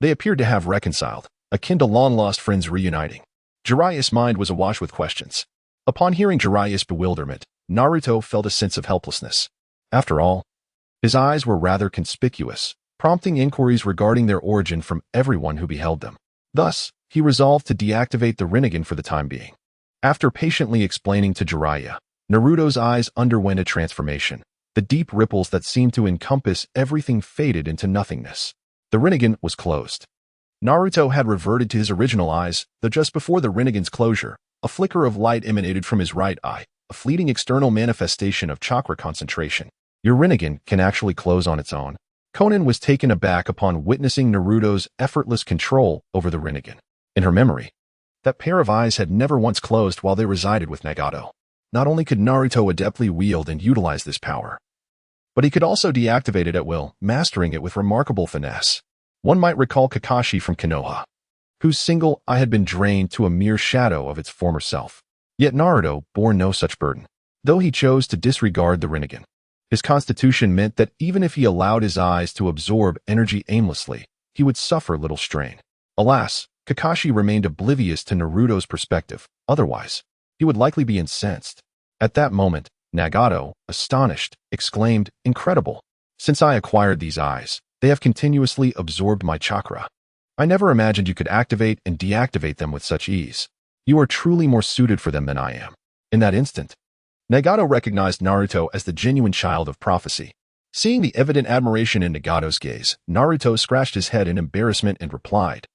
[SPEAKER 1] they appeared to have reconciled, akin to long-lost friends reuniting. Jiraiya's mind was awash with questions. Upon hearing Jiraiya's bewilderment, Naruto felt a sense of helplessness. After all, his eyes were rather conspicuous, prompting inquiries regarding their origin from everyone who beheld them. Thus, he resolved to deactivate the Rinnegan for the time being. After patiently explaining to Jiraiya, Naruto's eyes underwent a transformation. The deep ripples that seemed to encompass everything faded into nothingness. The Rinnegan was closed. Naruto had reverted to his original eyes, though just before the Rinnegan's closure, a flicker of light emanated from his right eye, a fleeting external manifestation of chakra concentration. Your Rinnegan can actually close on its own. Konan was taken aback upon witnessing Naruto's effortless control over the Rinnegan. In her memory, that pair of eyes had never once closed while they resided with Nagato. Not only could Naruto adeptly wield and utilize this power, but he could also deactivate it at will, mastering it with remarkable finesse. One might recall Kakashi from Konoha, whose single eye had been drained to a mere shadow of its former self. Yet Naruto bore no such burden. Though he chose to disregard the Rinnegan, his constitution meant that even if he allowed his eyes to absorb energy aimlessly, he would suffer little strain. Alas, Kakashi remained oblivious to Naruto's perspective. Otherwise, he would likely be incensed. At that moment, Nagato, astonished, exclaimed, "Incredible! Since I acquired these eyes, they have continuously absorbed my chakra. I never imagined you could activate and deactivate them with such ease. You are truly more suited for them than I am." In that instant, Nagato recognized Naruto as the genuine child of prophecy. Seeing the evident admiration in Nagato's gaze, Naruto scratched his head in embarrassment and replied,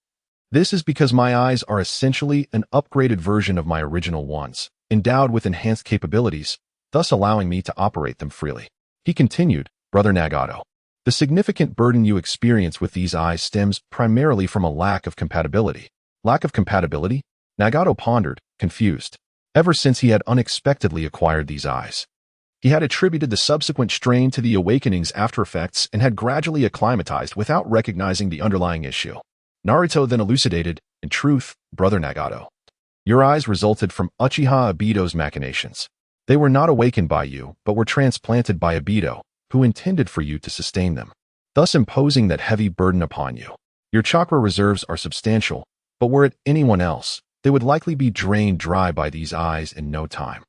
[SPEAKER 1] "This is because my eyes are essentially an upgraded version of my original ones, endowed with enhanced capabilities, thus allowing me to operate them freely." He continued, "Brother Nagato, the significant burden you experience with these eyes stems primarily from a lack of compatibility." Lack of compatibility? Nagato pondered, confused. Ever since he had unexpectedly acquired these eyes, He had attributed the subsequent strain to the awakening's aftereffects and had gradually acclimatized without recognizing the underlying issue. Naruto then elucidated, "In truth, Brother Nagato, your eyes resulted from Uchiha Obito's machinations. They were not awakened by you, but were transplanted by Obito, who intended for you to sustain them, thus imposing that heavy burden upon you. Your chakra reserves are substantial, but were it anyone else, they would likely be drained dry by these eyes in no time."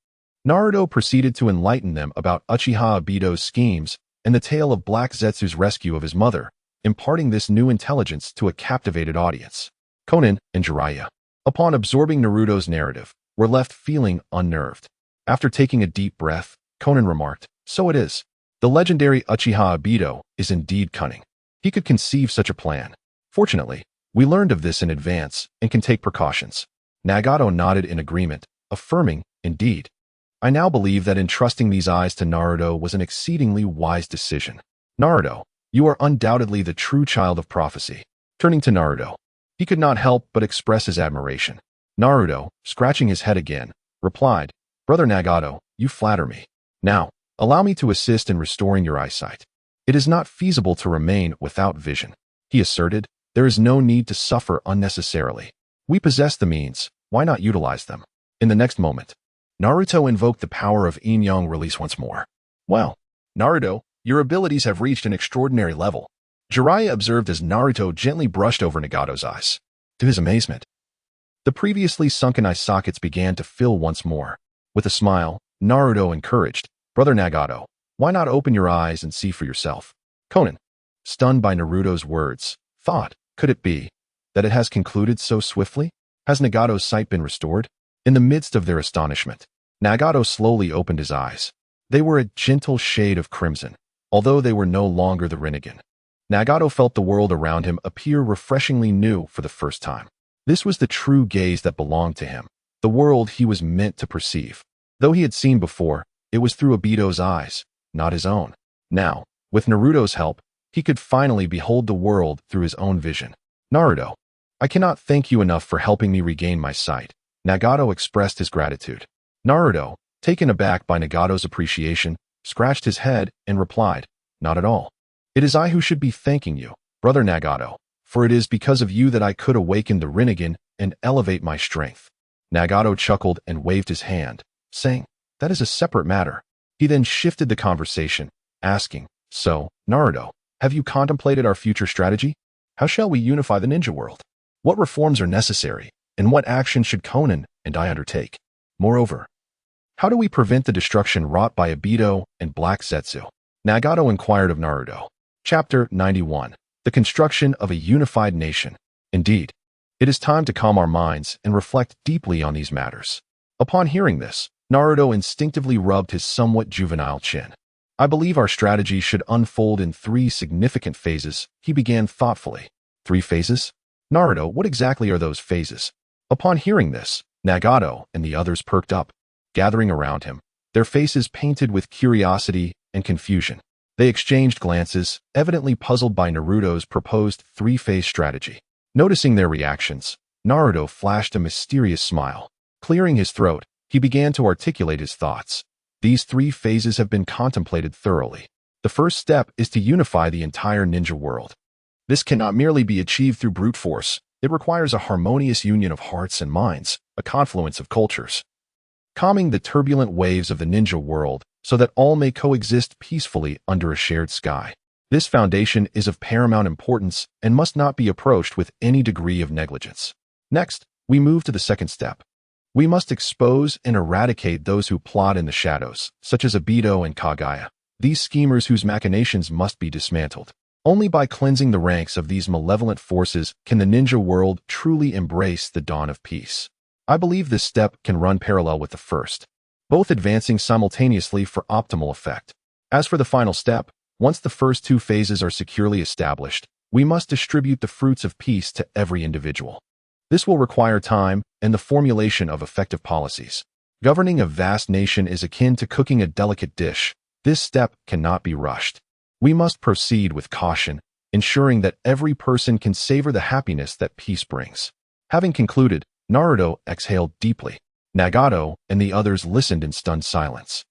[SPEAKER 1] Naruto proceeded to enlighten them about Uchiha Obito's schemes and the tale of Black Zetsu's rescue of his mother, imparting this new intelligence to a captivated audience. Konan and Jiraiya, upon absorbing Naruto's narrative, were left feeling unnerved. After taking a deep breath, Konan remarked, "So it is. The legendary Uchiha Obito is indeed cunning. He could conceive such a plan. Fortunately, we learned of this in advance and can take precautions." Nagato nodded in agreement, affirming, "Indeed. I now believe that entrusting these eyes to Naruto was an exceedingly wise decision. Naruto, you are undoubtedly the true child of prophecy." Turning to Naruto, he could not help but express his admiration. Naruto, scratching his head again, replied, "Brother Nagato, you flatter me. Now, allow me to assist in restoring your eyesight. It is not feasible to remain without vision," he asserted. "There is no need to suffer unnecessarily. We possess the means, why not utilize them?" In the next moment, Naruto invoked the power of Yin-Yang release once more. "Well, Naruto, your abilities have reached an extraordinary level," Jiraiya observed as Naruto gently brushed over Nagato's eyes. To his amazement, the previously sunken eye sockets began to fill once more. With a smile, Naruto encouraged, "Brother Nagato, why not open your eyes and see for yourself?" Konan, stunned by Naruto's words, thought, could it be that it has concluded so swiftly? Has Nagato's sight been restored? In the midst of their astonishment, Nagato slowly opened his eyes. They were a gentle shade of crimson, although they were no longer the Rinnegan. Nagato felt the world around him appear refreshingly new for the first time. This was the true gaze that belonged to him, the world he was meant to perceive. Though he had seen before, it was through Obito's eyes, not his own. Now, with Naruto's help, he could finally behold the world through his own vision. "Naruto, I cannot thank you enough for helping me regain my sight." Nagato expressed his gratitude. Naruto, taken aback by Nagato's appreciation, scratched his head and replied, "Not at all. It is I who should be thanking you, Brother Nagato, for it is because of you that I could awaken the Rinnegan and elevate my strength." Nagato chuckled and waved his hand, saying, "That is a separate matter." He then shifted the conversation, asking, "So, Naruto, have you contemplated our future strategy? How shall we unify the ninja world? What reforms are necessary, and what action should Konan and I undertake? Moreover, how do we prevent the destruction wrought by Obito and Black Zetsu?" Nagato inquired of Naruto. Chapter 91. The Construction of a Unified Nation. Indeed, it is time to calm our minds and reflect deeply on these matters. Upon hearing this, Naruto instinctively rubbed his somewhat juvenile chin. "I believe our strategy should unfold in 3 significant phases," he began thoughtfully. 3 phases? Naruto, what exactly are those phases? Upon hearing this, Nagato and the others perked up, gathering around him, their faces painted with curiosity and confusion. They exchanged glances, evidently puzzled by Naruto's proposed 3-phase strategy. Noticing their reactions, Naruto flashed a mysterious smile. Clearing his throat, he began to articulate his thoughts. These 3 phases have been contemplated thoroughly. The first step is to unify the entire ninja world. This cannot merely be achieved through brute force. It requires a harmonious union of hearts and minds, a confluence of cultures, calming the turbulent waves of the ninja world so that all may coexist peacefully under a shared sky. This foundation is of paramount importance and must not be approached with any degree of negligence. Next, we move to the second step. We must expose and eradicate those who plot in the shadows, such as Obito and Kage. These schemers whose machinations must be dismantled. Only by cleansing the ranks of these malevolent forces can the ninja world truly embrace the dawn of peace. I believe this step can run parallel with the first, both advancing simultaneously for optimal effect. As for the final step, once the first 2 phases are securely established, we must distribute the fruits of peace to every individual. This will require time and the formulation of effective policies. Governing a vast nation is akin to cooking a delicate dish. This step cannot be rushed. We must proceed with caution, ensuring that every person can savor the happiness that peace brings. Having concluded, Naruto exhaled deeply. Nagato and the others listened in stunned silence.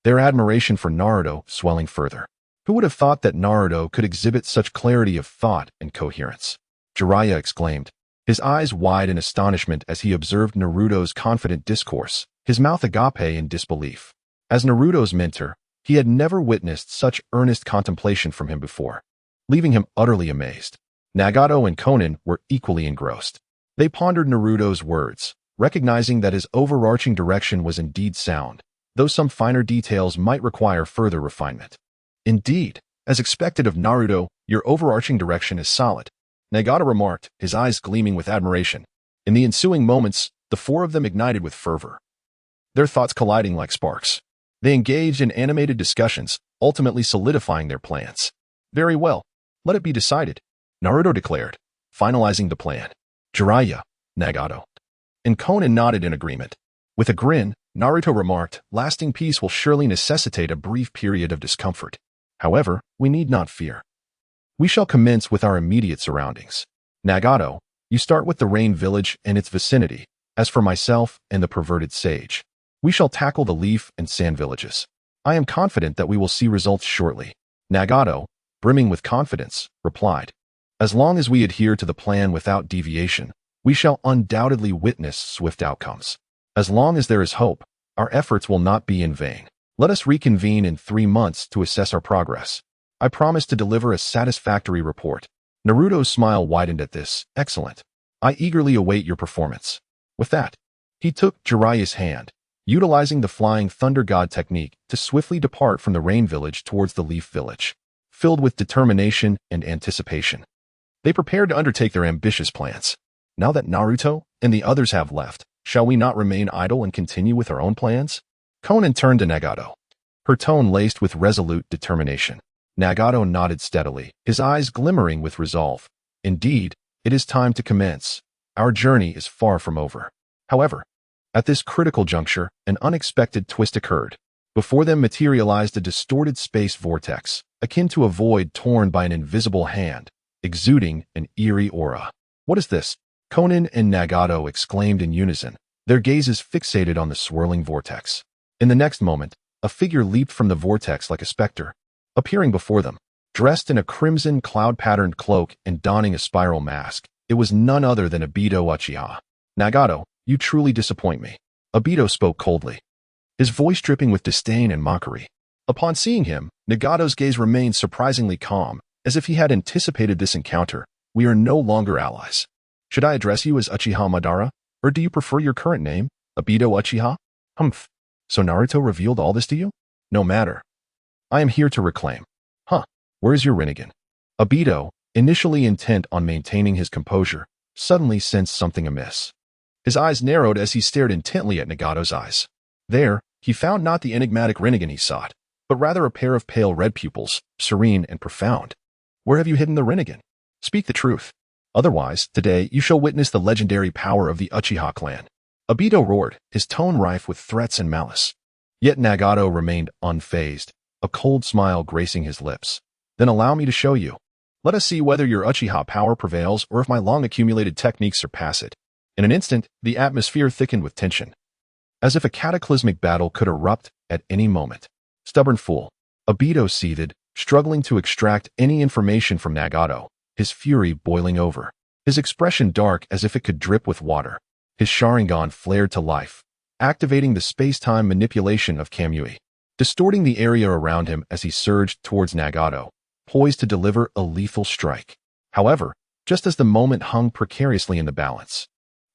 [SPEAKER 1] their admiration for Naruto swelling further. Who would have thought that Naruto could exhibit such clarity of thought and coherence? Jiraiya exclaimed, his eyes wide in astonishment as he observed Naruto's confident discourse, his mouth agape in disbelief. As Naruto's mentor, he had never witnessed such earnest contemplation from him before, leaving him utterly amazed. Nagato and Konan were equally engrossed. They pondered Naruto's words, recognizing that his overarching direction was indeed sound, though some finer details might require further refinement. Indeed, as expected of Naruto, your overarching direction is solid, Nagato remarked, his eyes gleaming with admiration. In the ensuing moments, the four of them ignited with fervor, their thoughts colliding like sparks. They engaged in animated discussions, ultimately solidifying their plans. Very well, let it be decided, Naruto declared, finalizing the plan. Jiraiya, Nagato, and Konan nodded in agreement. With a grin, Naruto remarked, lasting peace will surely necessitate a brief period of discomfort. However, we need not fear. We shall commence with our immediate surroundings. Nagato, you start with the Rain Village and its vicinity. As for myself and the perverted sage, we shall tackle the Leaf and Sand villages. I am confident that we will see results shortly. Nagato, brimming with confidence, replied, as long as we adhere to the plan without deviation, we shall undoubtedly witness swift outcomes. As long as there is hope, our efforts will not be in vain. Let us reconvene in 3 months to assess our progress. I promise to deliver a satisfactory report. Naruto's smile widened at this. Excellent. I eagerly await your performance. With that, he took Jiraiya's hand, utilizing the Flying Thunder God technique to swiftly depart from the Rain Village towards the Leaf Village. Filled with determination and anticipation, they prepared to undertake their ambitious plans. Now that Naruto and the others have left, shall we not remain idle and continue with our own plans? Konan turned to Nagato, her tone laced with resolute determination. Nagato nodded steadily, his eyes glimmering with resolve. Indeed, it is time to commence. Our journey is far from over. However, at this critical juncture, an unexpected twist occurred. Before them materialized a distorted space vortex, akin to a void torn by an invisible hand, exuding an eerie aura. What is this? Konan and Nagato exclaimed in unison, their gazes fixated on the swirling vortex. In the next moment, a figure leaped from the vortex like a specter, appearing before them. Dressed in a crimson cloud-patterned cloak and donning a spiral mask, it was none other than Obito Uchiha. Nagato, you truly disappoint me. Obito spoke coldly, his voice dripping with disdain and mockery. Upon seeing him, Nagato's gaze remained surprisingly calm, as if he had anticipated this encounter. We are no longer allies. Should I address you as Uchiha Madara, or do you prefer your current name, Obito Uchiha? Humph. So Naruto revealed all this to you? No matter. I am here to reclaim. Huh, where's your Rinnegan? Obito, initially intent on maintaining his composure, suddenly sensed something amiss. His eyes narrowed as he stared intently at Nagato's eyes. There, he found not the enigmatic Rinnegan he sought, but rather a pair of pale red pupils, serene and profound. Where have you hidden the Rinnegan? Speak the truth. Otherwise, today you shall witness the legendary power of the Uchiha clan. Obito roared, his tone rife with threats and malice. Yet Nagato remained unfazed, a cold smile gracing his lips. Then allow me to show you. Let us see whether your Uchiha power prevails or if my long-accumulated techniques surpass it. In an instant, the atmosphere thickened with tension, as if a cataclysmic battle could erupt at any moment. Stubborn fool. Obito seethed, struggling to extract any information from Nagato, his fury boiling over, his expression dark as if it could drip with water. His Sharingan flared to life, activating the space-time manipulation of Kamui, distorting the area around him as he surged towards Nagato, poised to deliver a lethal strike. However, just as the moment hung precariously in the balance,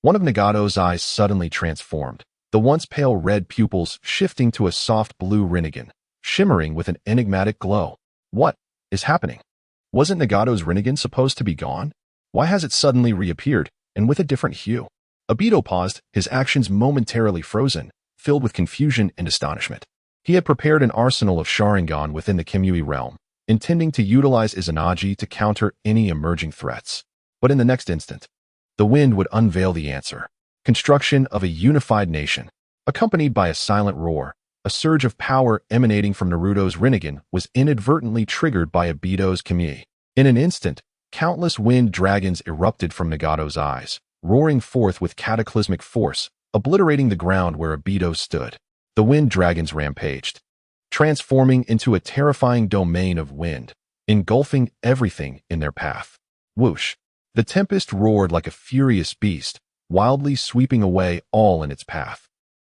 [SPEAKER 1] one of Nagato's eyes suddenly transformed, the once pale red pupils shifting to a soft blue Rinnegan, shimmering with an enigmatic glow. What is happening? Wasn't Nagato's Rinnegan supposed to be gone? Why has it suddenly reappeared, and with a different hue? Obito paused, his actions momentarily frozen, filled with confusion and astonishment. He had prepared an arsenal of Sharingan within the Kamui realm, intending to utilize Izanagi to counter any emerging threats. But in the next instant, the wind would unveil the answer. Construction of a unified nation. Accompanied by a silent roar, a surge of power emanating from Naruto's Rinnegan was inadvertently triggered by Obito's Kamui. In an instant, countless wind dragons erupted from Nagato's eyes, roaring forth with cataclysmic force, obliterating the ground where Obito stood. The wind dragons rampaged, transforming into a terrifying domain of wind, engulfing everything in their path. Whoosh! The tempest roared like a furious beast, wildly sweeping away all in its path.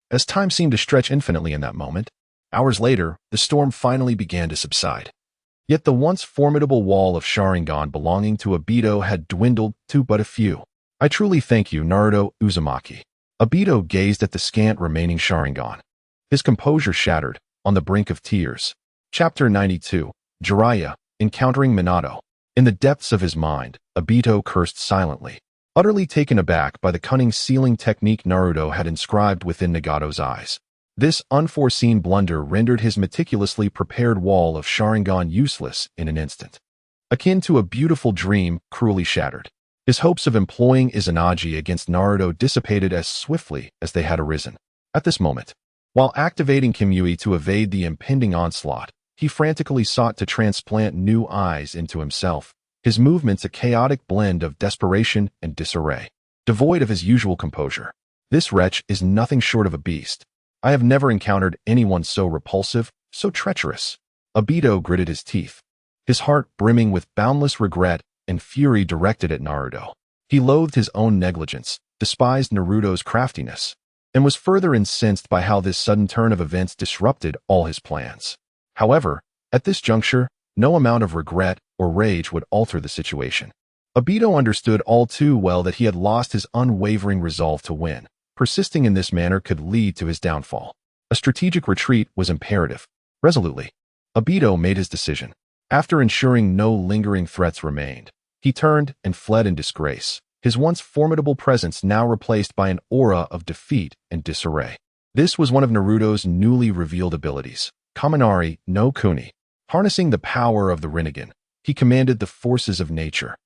[SPEAKER 1] As time seemed to stretch infinitely in that moment, hours later, the storm finally began to subside. Yet the once formidable wall of Sharingan belonging to Obito had dwindled to but a few. I truly thank you, Naruto Uzumaki. Obito gazed at the scant remaining Sharingan. His composure shattered, on the brink of tears. Chapter 92, Jiraiya, Encountering Minato. In the depths of his mind, Obito cursed silently, utterly taken aback by the cunning sealing technique Naruto had inscribed within Nagato's eyes. This unforeseen blunder rendered his meticulously prepared wall of Sharingan useless in an instant. Akin to a beautiful dream cruelly shattered, his hopes of employing Izanagi against Naruto dissipated as swiftly as they had arisen. At this moment, while activating Kimui to evade the impending onslaught, he frantically sought to transplant new eyes into himself, his movements a chaotic blend of desperation and disarray. Devoid of his usual composure, this wretch is nothing short of a beast. I have never encountered anyone so repulsive, so treacherous. Obito gritted his teeth, his heart brimming with boundless regret and fury directed at Naruto. He loathed his own negligence, despised Naruto's craftiness, and was further incensed by how this sudden turn of events disrupted all his plans. However, at this juncture, no amount of regret or rage would alter the situation. Obito understood all too well that he had lost his unwavering resolve to win. Persisting in this manner could lead to his downfall. A strategic retreat was imperative. Resolutely, Obito made his decision. After ensuring no lingering threats remained, he turned and fled in disgrace, his once formidable presence now replaced by an aura of defeat and disarray. This was one of Naruto's newly revealed abilities, Kaminari no Kuni. Harnessing the power of the Rinnegan, he commanded the forces of nature.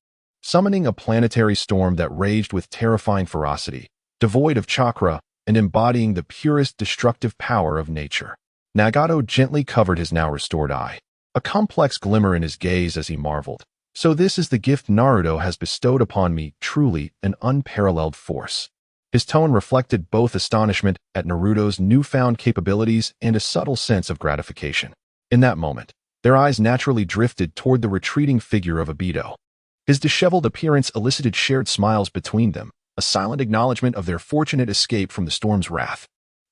[SPEAKER 1] Summoning a planetary storm that raged with terrifying ferocity, devoid of chakra and embodying the purest destructive power of nature. Nagato gently covered his now restored eye, a complex glimmer in his gaze as he marveled. So this is the gift Naruto has bestowed upon me, truly an unparalleled force. His tone reflected both astonishment at Naruto's newfound capabilities and a subtle sense of gratification. In that moment, their eyes naturally drifted toward the retreating figure of Obito. His disheveled appearance elicited shared smiles between them, a silent acknowledgement of their fortunate escape from the storm's wrath.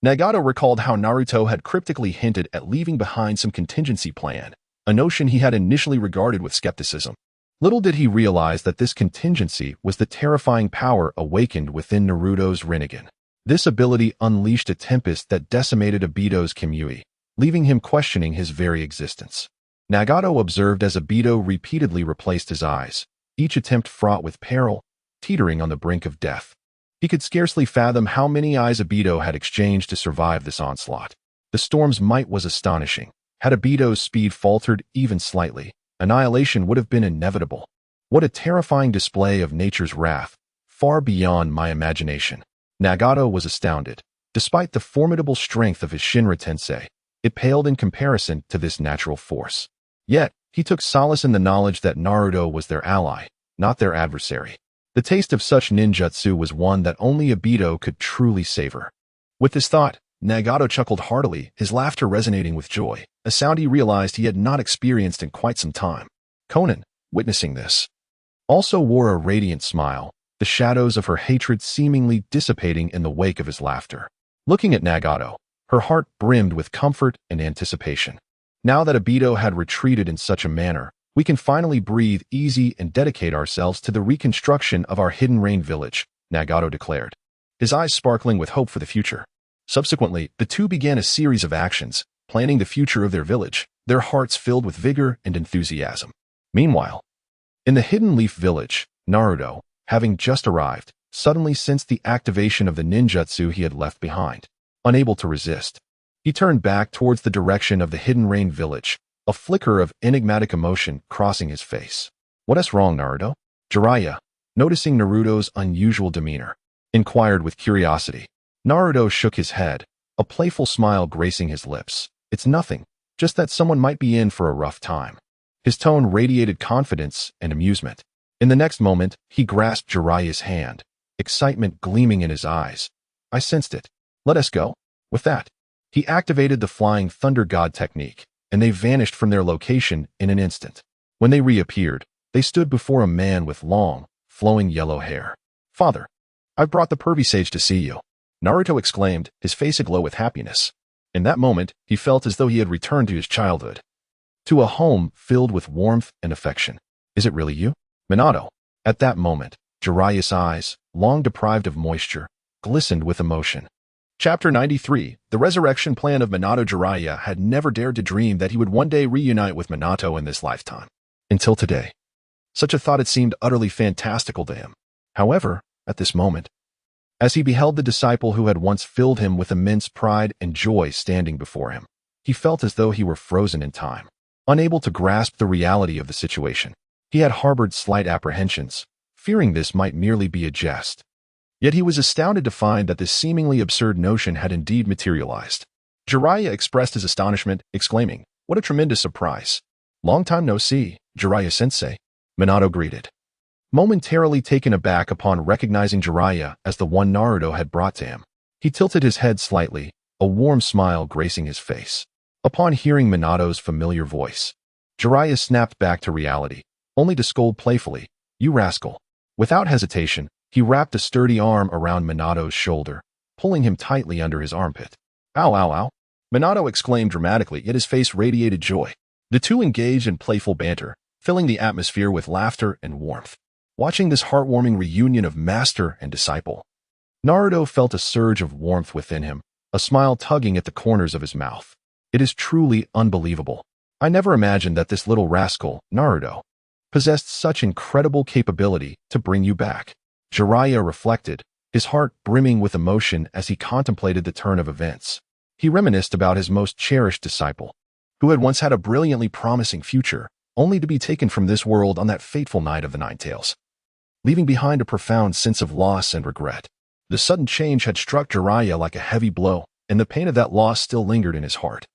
[SPEAKER 1] Nagato recalled how Naruto had cryptically hinted at leaving behind some contingency plan, a notion he had initially regarded with skepticism. Little did he realize that this contingency was the terrifying power awakened within Naruto's Rinnegan. This ability unleashed a tempest that decimated Obito's Kimui, leaving him questioning his very existence. Nagato observed as Obito repeatedly replaced his eyes, each attempt fraught with peril, teetering on the brink of death. He could scarcely fathom how many eyes Obito had exchanged to survive this onslaught. The storm's might was astonishing. Had Obito's speed faltered even slightly, annihilation would have been inevitable. What a terrifying display of nature's wrath, far beyond my imagination. Nagato was astounded. Despite the formidable strength of his Shinra Tensei, it paled in comparison to this natural force. Yet, he took solace in the knowledge that Naruto was their ally, not their adversary. The taste of such ninjutsu was one that only Obito could truly savor. With this thought, Nagato chuckled heartily, his laughter resonating with joy, a sound he realized he had not experienced in quite some time. Konan, witnessing this, also wore a radiant smile, the shadows of her hatred seemingly dissipating in the wake of his laughter. Looking at Nagato, her heart brimmed with comfort and anticipation. Now that Obito had retreated in such a manner, we can finally breathe easy and dedicate ourselves to the reconstruction of our Hidden Rain village, Nagato declared, his eyes sparkling with hope for the future. Subsequently, the two began a series of actions, planning the future of their village, their hearts filled with vigor and enthusiasm. Meanwhile, in the Hidden Leaf village, Naruto, having just arrived, suddenly sensed the activation of the ninjutsu he had left behind. Unable to resist, he turned back towards the direction of the Hidden Rain village, a flicker of enigmatic emotion crossing his face. What is wrong, Naruto? Jiraiya, noticing Naruto's unusual demeanor, inquired with curiosity. Naruto shook his head, a playful smile gracing his lips. It's nothing, just that someone might be in for a rough time. His tone radiated confidence and amusement. In the next moment, he grasped Jiraiya's hand, excitement gleaming in his eyes. I sensed it. Let us go. With that, He activated the Flying Thunder God technique, and they vanished from their location in an instant. When they reappeared, they stood before a man with long, flowing yellow hair. "Father, I've brought the pervy sage to see you," Naruto exclaimed, his face aglow with happiness. In that moment, he felt as though he had returned to his childhood, to a home filled with warmth and affection. "Is it really you, Minato?" At that moment, Jiraiya's eyes, long deprived of moisture, glistened with emotion. Chapter 93, The Resurrection Plan of Minato. Jiraiya had never dared to dream that he would one day reunite with Minato in this lifetime. Until today. Such a thought had seemed utterly fantastical to him. However, at this moment, as he beheld the disciple who had once filled him with immense pride and joy standing before him, he felt as though he were frozen in time, unable to grasp the reality of the situation. He had harbored slight apprehensions, fearing this might merely be a jest. Yet he was astounded to find that this seemingly absurd notion had indeed materialized. Jiraiya expressed his astonishment, exclaiming, "What a tremendous surprise! Long time no see, Jiraiya-sensei," Minato greeted. Momentarily taken aback upon recognizing Jiraiya as the one Naruto had brought to him, he tilted his head slightly, a warm smile gracing his face. Upon hearing Minato's familiar voice, Jiraiya snapped back to reality, only to scold playfully, "You rascal." Without hesitation, he wrapped a sturdy arm around Minato's shoulder, pulling him tightly under his armpit. "Ow, ow, ow," Minato exclaimed dramatically, yet his face radiated joy. The two engaged in playful banter, filling the atmosphere with laughter and warmth. Watching this heartwarming reunion of master and disciple, Naruto felt a surge of warmth within him, a smile tugging at the corners of his mouth. "It is truly unbelievable. I never imagined that this little rascal, Naruto, possessed such incredible capability to bring you back." Jiraiya reflected, his heart brimming with emotion as he contemplated the turn of events. He reminisced about his most cherished disciple, who had once had a brilliantly promising future, only to be taken from this world on that fateful night of the Nine Tails, leaving behind a profound sense of loss and regret. The sudden change had struck Jiraiya like a heavy blow, and the pain of that loss still lingered in his heart.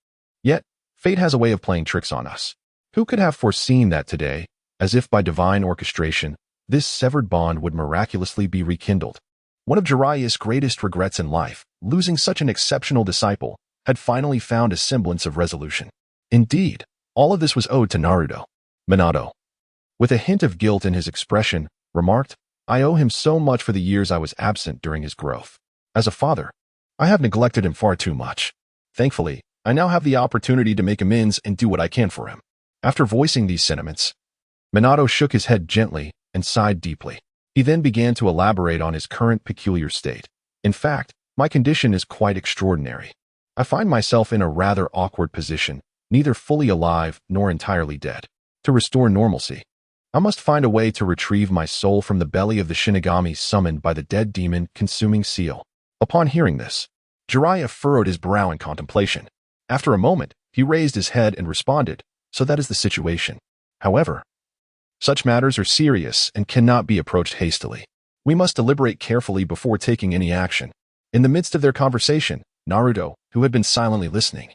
[SPEAKER 1] Yet, fate has a way of playing tricks on us. Who could have foreseen that today, as if by divine orchestration, this severed bond would miraculously be rekindled? One of Jiraiya's greatest regrets in life, losing such an exceptional disciple, had finally found a semblance of resolution. Indeed, all of this was owed to Naruto. Minato, with a hint of guilt in his expression, remarked, "I owe him so much for the years I was absent during his growth. As a father, I have neglected him far too much. Thankfully, I now have the opportunity to make amends and do what I can for him." After voicing these sentiments, Minato shook his head gently and sighed deeply. He then began to elaborate on his current peculiar state. "In fact, my condition is quite extraordinary. I find myself in a rather awkward position, neither fully alive nor entirely dead. To restore normalcy, I must find a way to retrieve my soul from the belly of the Shinigami summoned by the dead demon consuming seal." Upon hearing this, Jiraiya furrowed his brow in contemplation. After a moment, he raised his head and responded, "So that is the situation. However, such matters are serious and cannot be approached hastily. We must deliberate carefully before taking any action." In the midst of their conversation, Naruto, who had been silently listening,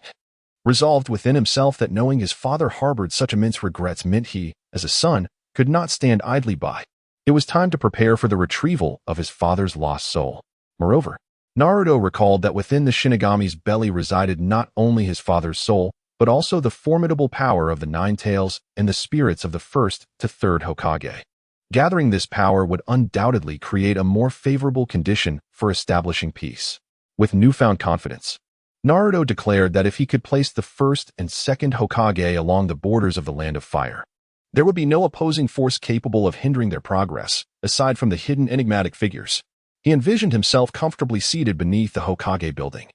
[SPEAKER 1] resolved within himself that knowing his father harbored such immense regrets meant he, as a son, could not stand idly by. It was time to prepare for the retrieval of his father's lost soul. Moreover, Naruto recalled that within the Shinigami's belly resided not only his father's soul, but also the formidable power of the Nine Tails and the spirits of the first to third Hokage. Gathering this power would undoubtedly create a more favorable condition for establishing peace. With newfound confidence, Naruto declared that if he could place the first and second Hokage along the borders of the Land of Fire, there would be no opposing force capable of hindering their progress, aside from the hidden enigmatic figures. He envisioned himself comfortably seated beneath the Hokage building,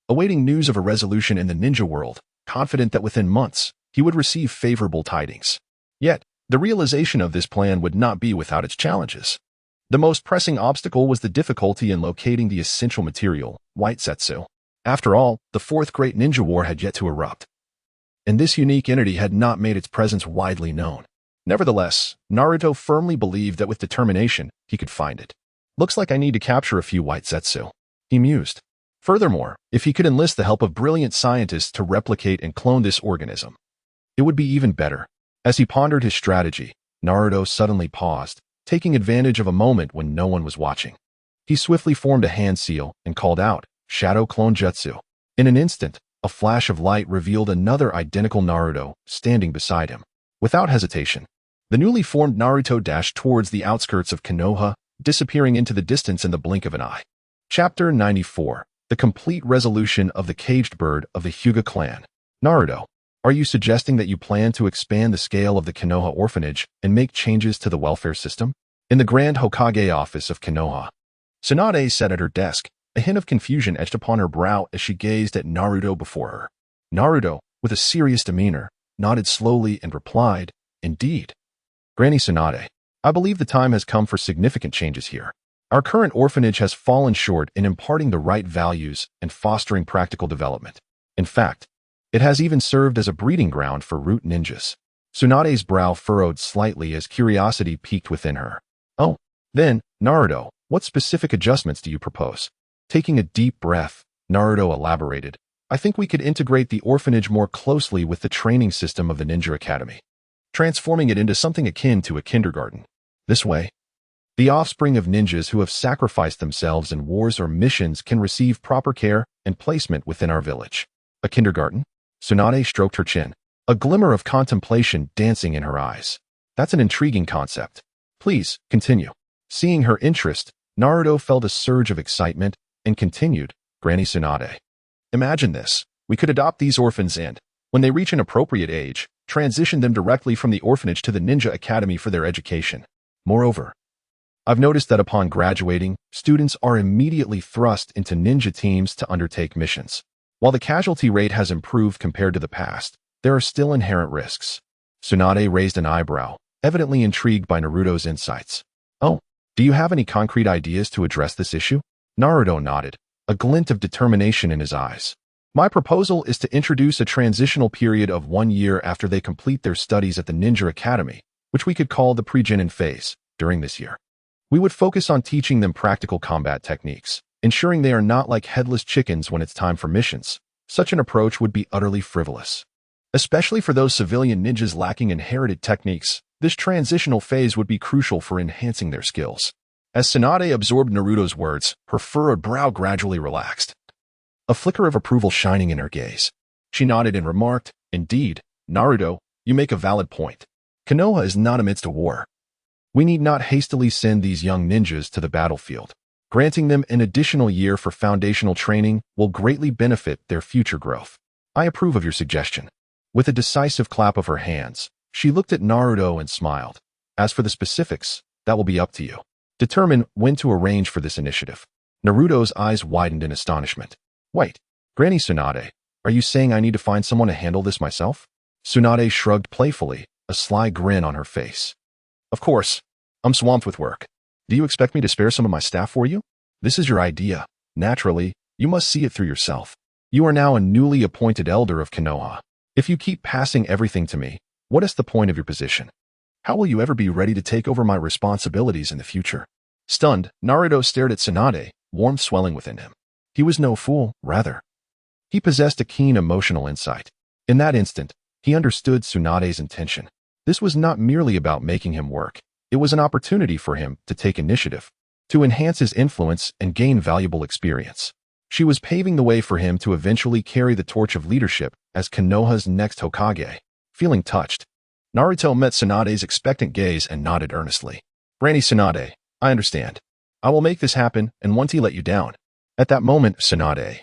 [SPEAKER 1] awaiting news of a resolution in the ninja world, confident that within months, he would receive favorable tidings. Yet, the realization of this plan would not be without its challenges. The most pressing obstacle was the difficulty in locating the essential material, white setsu. After all, the fourth great ninja war had yet to erupt, and this unique entity had not made its presence widely known. Nevertheless, Naruto firmly believed that with determination, he could find it. "Looks like I need to capture a few white setsu," he mused. Furthermore, if he could enlist the help of brilliant scientists to replicate and clone this organism, it would be even better. As he pondered his strategy, Naruto suddenly paused, taking advantage of a moment when no one was watching. He swiftly formed a hand seal and called out, "Shadow Clone Jutsu." In an instant, a flash of light revealed another identical Naruto standing beside him. Without hesitation, the newly formed Naruto dashed towards the outskirts of Konoha, disappearing into the distance in the blink of an eye. Chapter 94. The Complete Resolution of the Caged Bird of the Hyuga Clan. Naruto, are you suggesting that you plan to expand the scale of the Konoha orphanage and make changes to the welfare system? In the Grand Hokage office of Konoha, Tsunade sat at her desk, a hint of confusion etched upon her brow as she gazed at Naruto before her. Naruto, with a serious demeanor, nodded slowly and replied, "Indeed. Granny Tsunade, I believe the time has come for significant changes here. Our current orphanage has fallen short in imparting the right values and fostering practical development. In fact, it has even served as a breeding ground for root ninjas." Tsunade's brow furrowed slightly as curiosity peaked within her. "Oh, then, Naruto, what specific adjustments do you propose?" Taking a deep breath, Naruto elaborated, "I think we could integrate the orphanage more closely with the training system of the Ninja Academy, transforming it into something akin to a kindergarten. This way, the offspring of ninjas who have sacrificed themselves in wars or missions can receive proper care and placement within our village." A kindergarten? Tsunade stroked her chin, a glimmer of contemplation dancing in her eyes. "That's an intriguing concept. Please, continue." Seeing her interest, Naruto felt a surge of excitement and continued, "Granny Tsunade, imagine this. We could adopt these orphans and, when they reach an appropriate age, transition them directly from the orphanage to the Ninja Academy for their education. Moreover, I've noticed that upon graduating, students are immediately thrust into ninja teams to undertake missions. While the casualty rate has improved compared to the past, there are still inherent risks." Tsunade raised an eyebrow, evidently intrigued by Naruto's insights. "Oh, do you have any concrete ideas to address this issue?" Naruto nodded, a glint of determination in his eyes. "My proposal is to introduce a transitional period of 1 year after they complete their studies at the Ninja Academy, which we could call the pre-genin phase. During this year, we would focus on teaching them practical combat techniques, ensuring they are not like headless chickens when it's time for missions. Such an approach would be utterly frivolous. Especially for those civilian ninjas lacking inherited techniques, this transitional phase would be crucial for enhancing their skills." As Tsunade absorbed Naruto's words, her furrowed brow gradually relaxed, a flicker of approval shining in her gaze. She nodded and remarked, "Indeed, Naruto, you make a valid point. Konoha is not amidst a war. We need not hastily send these young ninjas to the battlefield. Granting them an additional year for foundational training will greatly benefit their future growth. I approve of your suggestion." With a decisive clap of her hands, she looked at Naruto and smiled. "As for the specifics, that will be up to you. Determine when to arrange for this initiative." Naruto's eyes widened in astonishment. "Wait, Granny Tsunade, are you saying I need to find someone to handle this myself?" Tsunade shrugged playfully, a sly grin on her face. "Of course, I'm swamped with work. Do you expect me to spare some of my staff for you? This is your idea. Naturally, you must see it through yourself. You are now a newly appointed elder of Konoha. If you keep passing everything to me, what is the point of your position? How will you ever be ready to take over my responsibilities in the future?" Stunned, Naruto stared at Tsunade, warmth swelling within him. He was no fool, rather. He possessed a keen emotional insight. In that instant, he understood Tsunade's intention. This was not merely about making him work. It was an opportunity for him to take initiative, to enhance his influence and gain valuable experience. She was paving the way for him to eventually carry the torch of leadership as Konoha's next Hokage. Feeling touched, Naruto met Tsunade's expectant gaze and nodded earnestly. "Granny Tsunade, I understand. I will make this happen and won't let you down." At that moment, Tsunade,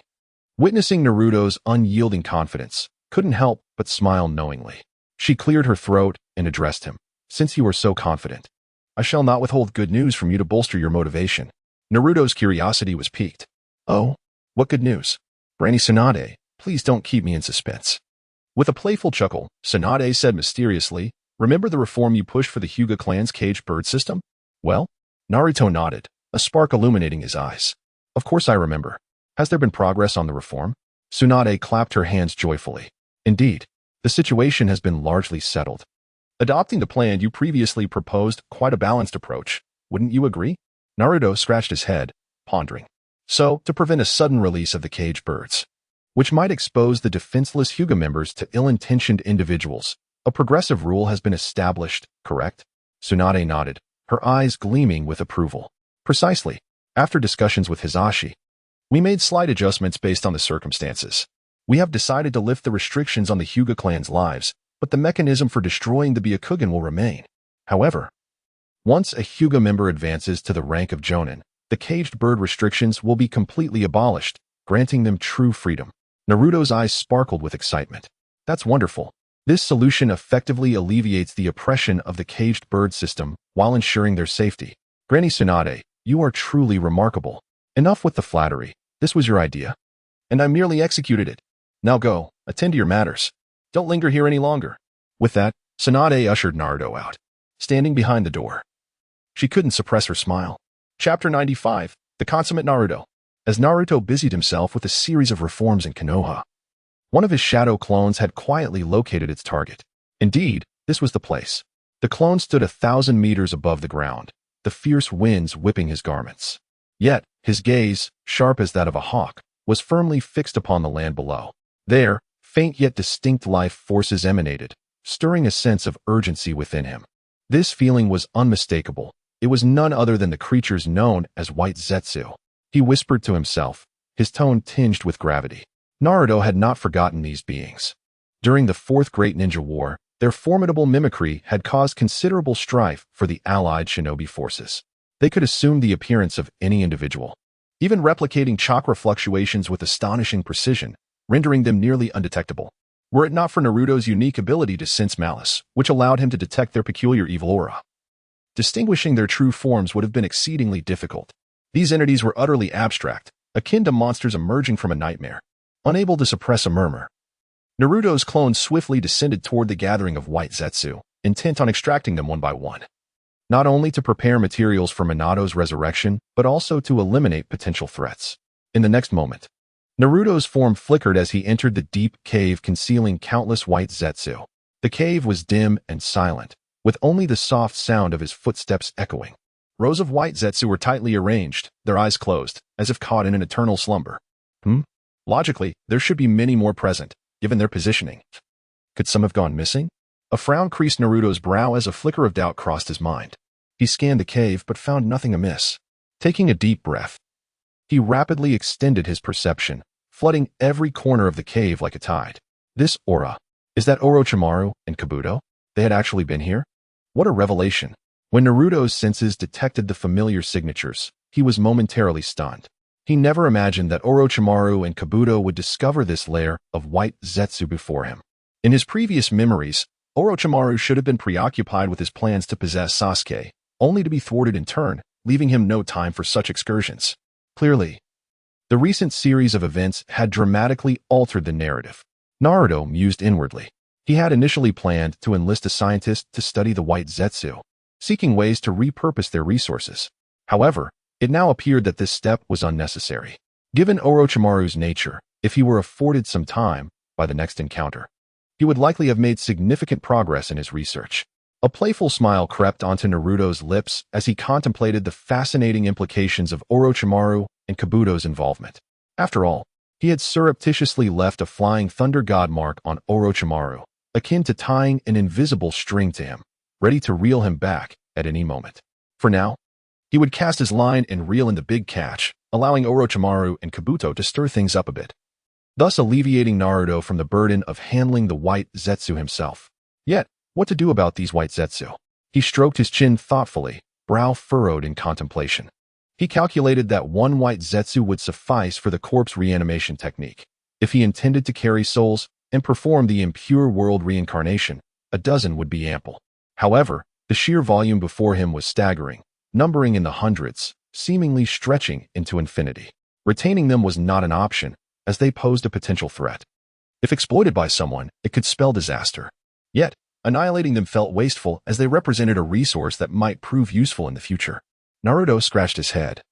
[SPEAKER 1] witnessing Naruto's unyielding confidence, couldn't help but smile knowingly. She cleared her throat and addressed him. "Since you are so confident, I shall not withhold good news from you to bolster your motivation." Naruto's curiosity was piqued. "Oh, what good news? Granny Tsunade, please don't keep me in suspense." With a playful chuckle, Tsunade said mysteriously, "Remember the reform you pushed for the Hyuga clan's caged bird system?" "Well?" Naruto nodded, a spark illuminating his eyes. "Of course I remember. Has there been progress on the reform?" Tsunade clapped her hands joyfully. "Indeed, the situation has been largely settled. Adopting the plan you previously proposed quite a balanced approach, wouldn't you agree?" Naruto scratched his head, pondering. "So, to prevent a sudden release of the caged birds, which might expose the defenseless Hyuga members to ill-intentioned individuals, a progressive rule has been established, correct?" Tsunade nodded, her eyes gleaming with approval. "Precisely. After discussions with Hisashi, We made slight adjustments based on the circumstances. We have decided to lift the restrictions on the Hyuga clan's lives, but the mechanism for destroying the Byakugan will remain. However, once a Hyuga member advances to the rank of Jonin, the caged bird restrictions will be completely abolished, granting them true freedom. Naruto's eyes sparkled with excitement. That's wonderful. This solution effectively alleviates the oppression of the caged bird system while ensuring their safety. Granny Tsunade, you are truly remarkable. Enough with the flattery. This was your idea, and I merely executed it. Now go, attend to your matters. Don't linger here any longer. With that, Tsunade ushered Naruto out, standing behind the door. She couldn't suppress her smile. Chapter 95, The Consummate Naruto. As Naruto busied himself with a series of reforms in Konoha, one of his shadow clones had quietly located its target. Indeed, this was the place. The clone stood 1,000 meters above the ground, the fierce winds whipping his garments. Yet, his gaze, sharp as that of a hawk, was firmly fixed upon the land below. There, faint yet distinct life forces emanated, stirring a sense of urgency within him. This feeling was unmistakable. It was none other than the creatures known as White Zetsu. He whispered to himself, his tone tinged with gravity. Naruto had not forgotten these beings. During the Fourth Great Ninja War, their formidable mimicry had caused considerable strife for the allied shinobi forces. They could assume the appearance of any individual, even replicating chakra fluctuations with astonishing precision, rendering them nearly undetectable. Were it not for Naruto's unique ability to sense malice, which allowed him to detect their peculiar evil aura, distinguishing their true forms would have been exceedingly difficult. These entities were utterly abstract, akin to monsters emerging from a nightmare, unable to suppress a murmur. Naruto's clone swiftly descended toward the gathering of White Zetsu, intent on extracting them one by one, not only to prepare materials for Minato's resurrection, but also to eliminate potential threats. In the next moment, Naruto's form flickered as he entered the deep cave concealing countless White Zetsu. The cave was dim and silent, with only the soft sound of his footsteps echoing. Rows of White Zetsu were tightly arranged, their eyes closed, as if caught in an eternal slumber. Logically, there should be many more present, given their positioning. Could some have gone missing? A frown creased Naruto's brow as a flicker of doubt crossed his mind. He scanned the cave but found nothing amiss. Taking a deep breath, he rapidly extended his perception, flooding every corner of the cave like a tide. This aura. Is that Orochimaru and Kabuto? They had actually been here? What a revelation. When Naruto's senses detected the familiar signatures, he was momentarily stunned. He never imagined that Orochimaru and Kabuto would discover this lair of White Zetsu before him. In his previous memories, Orochimaru should have been preoccupied with his plans to possess Sasuke, only to be thwarted in turn, leaving him no time for such excursions. Clearly, the recent series of events had dramatically altered the narrative. Naruto mused inwardly. He had initially planned to enlist a scientist to study the White Zetsu, seeking ways to repurpose their resources. However, it now appeared that this step was unnecessary. Given Orochimaru's nature, if he were afforded some time, by the next encounter, he would likely have made significant progress in his research. A playful smile crept onto Naruto's lips as he contemplated the fascinating implications of Orochimaru and Kabuto's involvement. After all, he had surreptitiously left a flying thunder god mark on Orochimaru, akin to tying an invisible string to him, ready to reel him back at any moment. For now, he would cast his line and reel in the big catch, allowing Orochimaru and Kabuto to stir things up a bit, thus alleviating Naruto from the burden of handling the White Zetsu himself. Yet, what to do about these White Zetsu? He stroked his chin thoughtfully, brow furrowed in contemplation. He calculated that one White Zetsu would suffice for the corpse reanimation technique. If he intended to carry souls and perform the impure world reincarnation, a dozen would be ample. However, the sheer volume before him was staggering, numbering in the hundreds, seemingly stretching into infinity. Retaining them was not an option, as they posed a potential threat. If exploited by someone, it could spell disaster. Yet, annihilating them felt wasteful as they represented a resource that might prove useful in the future. Naruto scratched his head,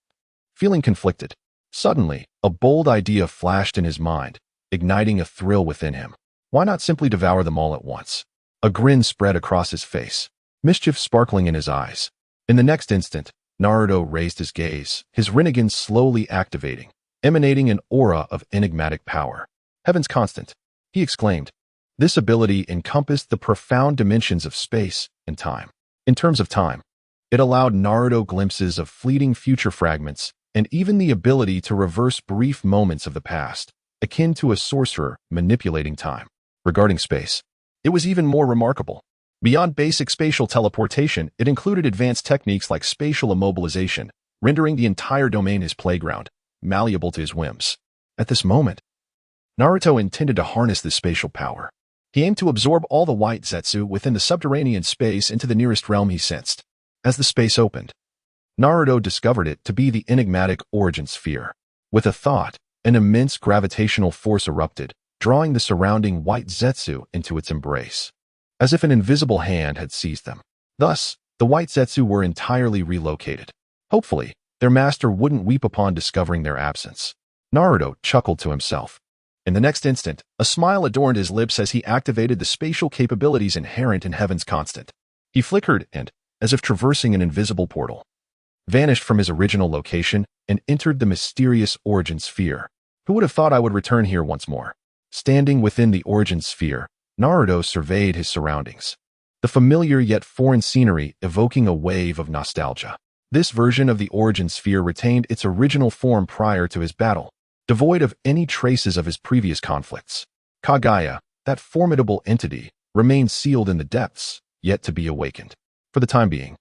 [SPEAKER 1] feeling conflicted. Suddenly, a bold idea flashed in his mind, igniting a thrill within him. Why not simply devour them all at once? A grin spread across his face, mischief sparkling in his eyes. In the next instant, Naruto raised his gaze, his Rinnegan slowly activating, emanating an aura of enigmatic power. Heaven's constant, he exclaimed. This ability encompassed the profound dimensions of space and time. In terms of time, it allowed Naruto glimpses of fleeting future fragments, and even the ability to reverse brief moments of the past, akin to a sorcerer manipulating time. Regarding space, it was even more remarkable. Beyond basic spatial teleportation, it included advanced techniques like spatial immobilization, rendering the entire domain his playground, malleable to his whims. At this moment, Naruto intended to harness this spatial power. He aimed to absorb all the white Zetsu within the subterranean space into the nearest realm he sensed. As the space opened, Naruto discovered it to be the enigmatic origin sphere. With a thought, an immense gravitational force erupted, drawing the surrounding white Zetsu into its embrace, as if an invisible hand had seized them. Thus, the white Zetsu were entirely relocated. Hopefully, their master wouldn't weep upon discovering their absence. Naruto chuckled to himself. In the next instant, a smile adorned his lips as he activated the spatial capabilities inherent in Heaven's Constant. He flickered and, as if traversing an invisible portal, vanished from his original location and entered the mysterious origin sphere. Who would have thought I would return here once more? Standing within the origin sphere, Naruto surveyed his surroundings. The familiar yet foreign scenery evoking a wave of nostalgia. This version of the origin sphere retained its original form prior to his battle, devoid of any traces of his previous conflicts. Kage, that formidable entity, remained sealed in the depths, yet to be awakened. For the time being,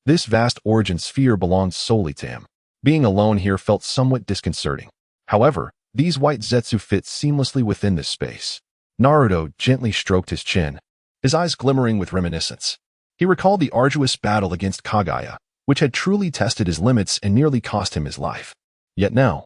[SPEAKER 1] this vast origin sphere belonged solely to him. Being alone here felt somewhat disconcerting. However, these white Zetsu fit seamlessly within this space. Naruto gently stroked his chin, his eyes glimmering with reminiscence. He recalled the arduous battle against Kage, which had truly tested his limits and nearly cost him his life. Yet now,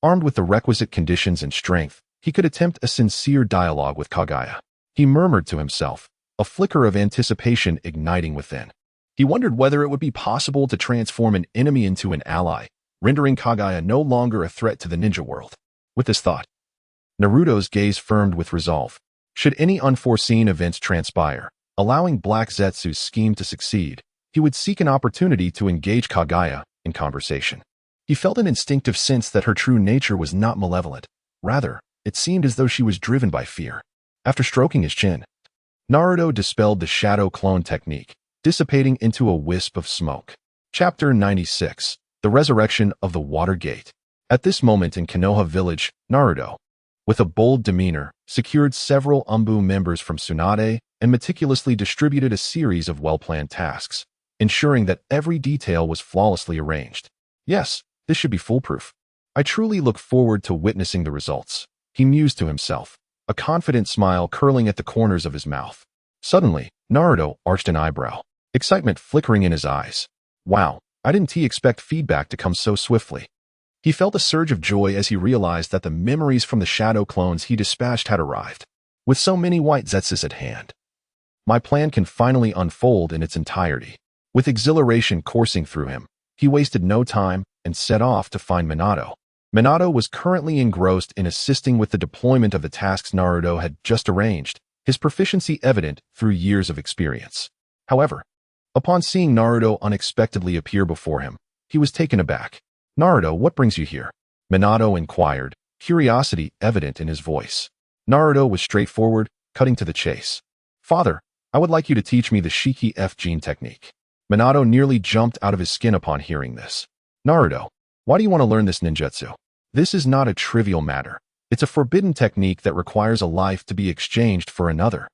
[SPEAKER 1] armed with the requisite conditions and strength, he could attempt a sincere dialogue with Kage. He murmured to himself, a flicker of anticipation igniting within. He wondered whether it would be possible to transform an enemy into an ally, rendering Kage no longer a threat to the ninja world. With this thought, Naruto's gaze firmed with resolve. Should any unforeseen events transpire, allowing Black Zetsu's scheme to succeed, he would seek an opportunity to engage Kage in conversation. He felt an instinctive sense that her true nature was not malevolent. Rather, it seemed as though she was driven by fear. After stroking his chin, Naruto dispelled the shadow clone technique, dissipating into a wisp of smoke. Chapter 96, The Resurrection of the Water Gate. At this moment in Konoha village, Naruto, with a bold demeanor, secured several Umbu members from Tsunade and meticulously distributed a series of well-planned tasks, ensuring that every detail was flawlessly arranged. Yes, this should be foolproof. I truly look forward to witnessing the results, he mused to himself, a confident smile curling at the corners of his mouth. Suddenly, Naruto arched an eyebrow, excitement flickering in his eyes. Wow, I didn't expect feedback to come so swiftly. He felt a surge of joy as he realized that the memories from the shadow clones he dispatched had arrived. With so many white Zetsus at hand, my plan can finally unfold in its entirety. With exhilaration coursing through him, he wasted no time and set off to find Minato. Minato was currently engrossed in assisting with the deployment of the tasks Naruto had just arranged, his proficiency evident through years of experience. However, upon seeing Naruto unexpectedly appear before him, he was taken aback. "Naruto, what brings you here?" Minato inquired, curiosity evident in his voice. Naruto was straightforward, cutting to the chase. "Father, I would like you to teach me the Shiki F-Gene technique." Minato nearly jumped out of his skin upon hearing this. "Naruto, why do you want to learn this ninjutsu? This is not a trivial matter. It's a forbidden technique that requires a life to be exchanged for another."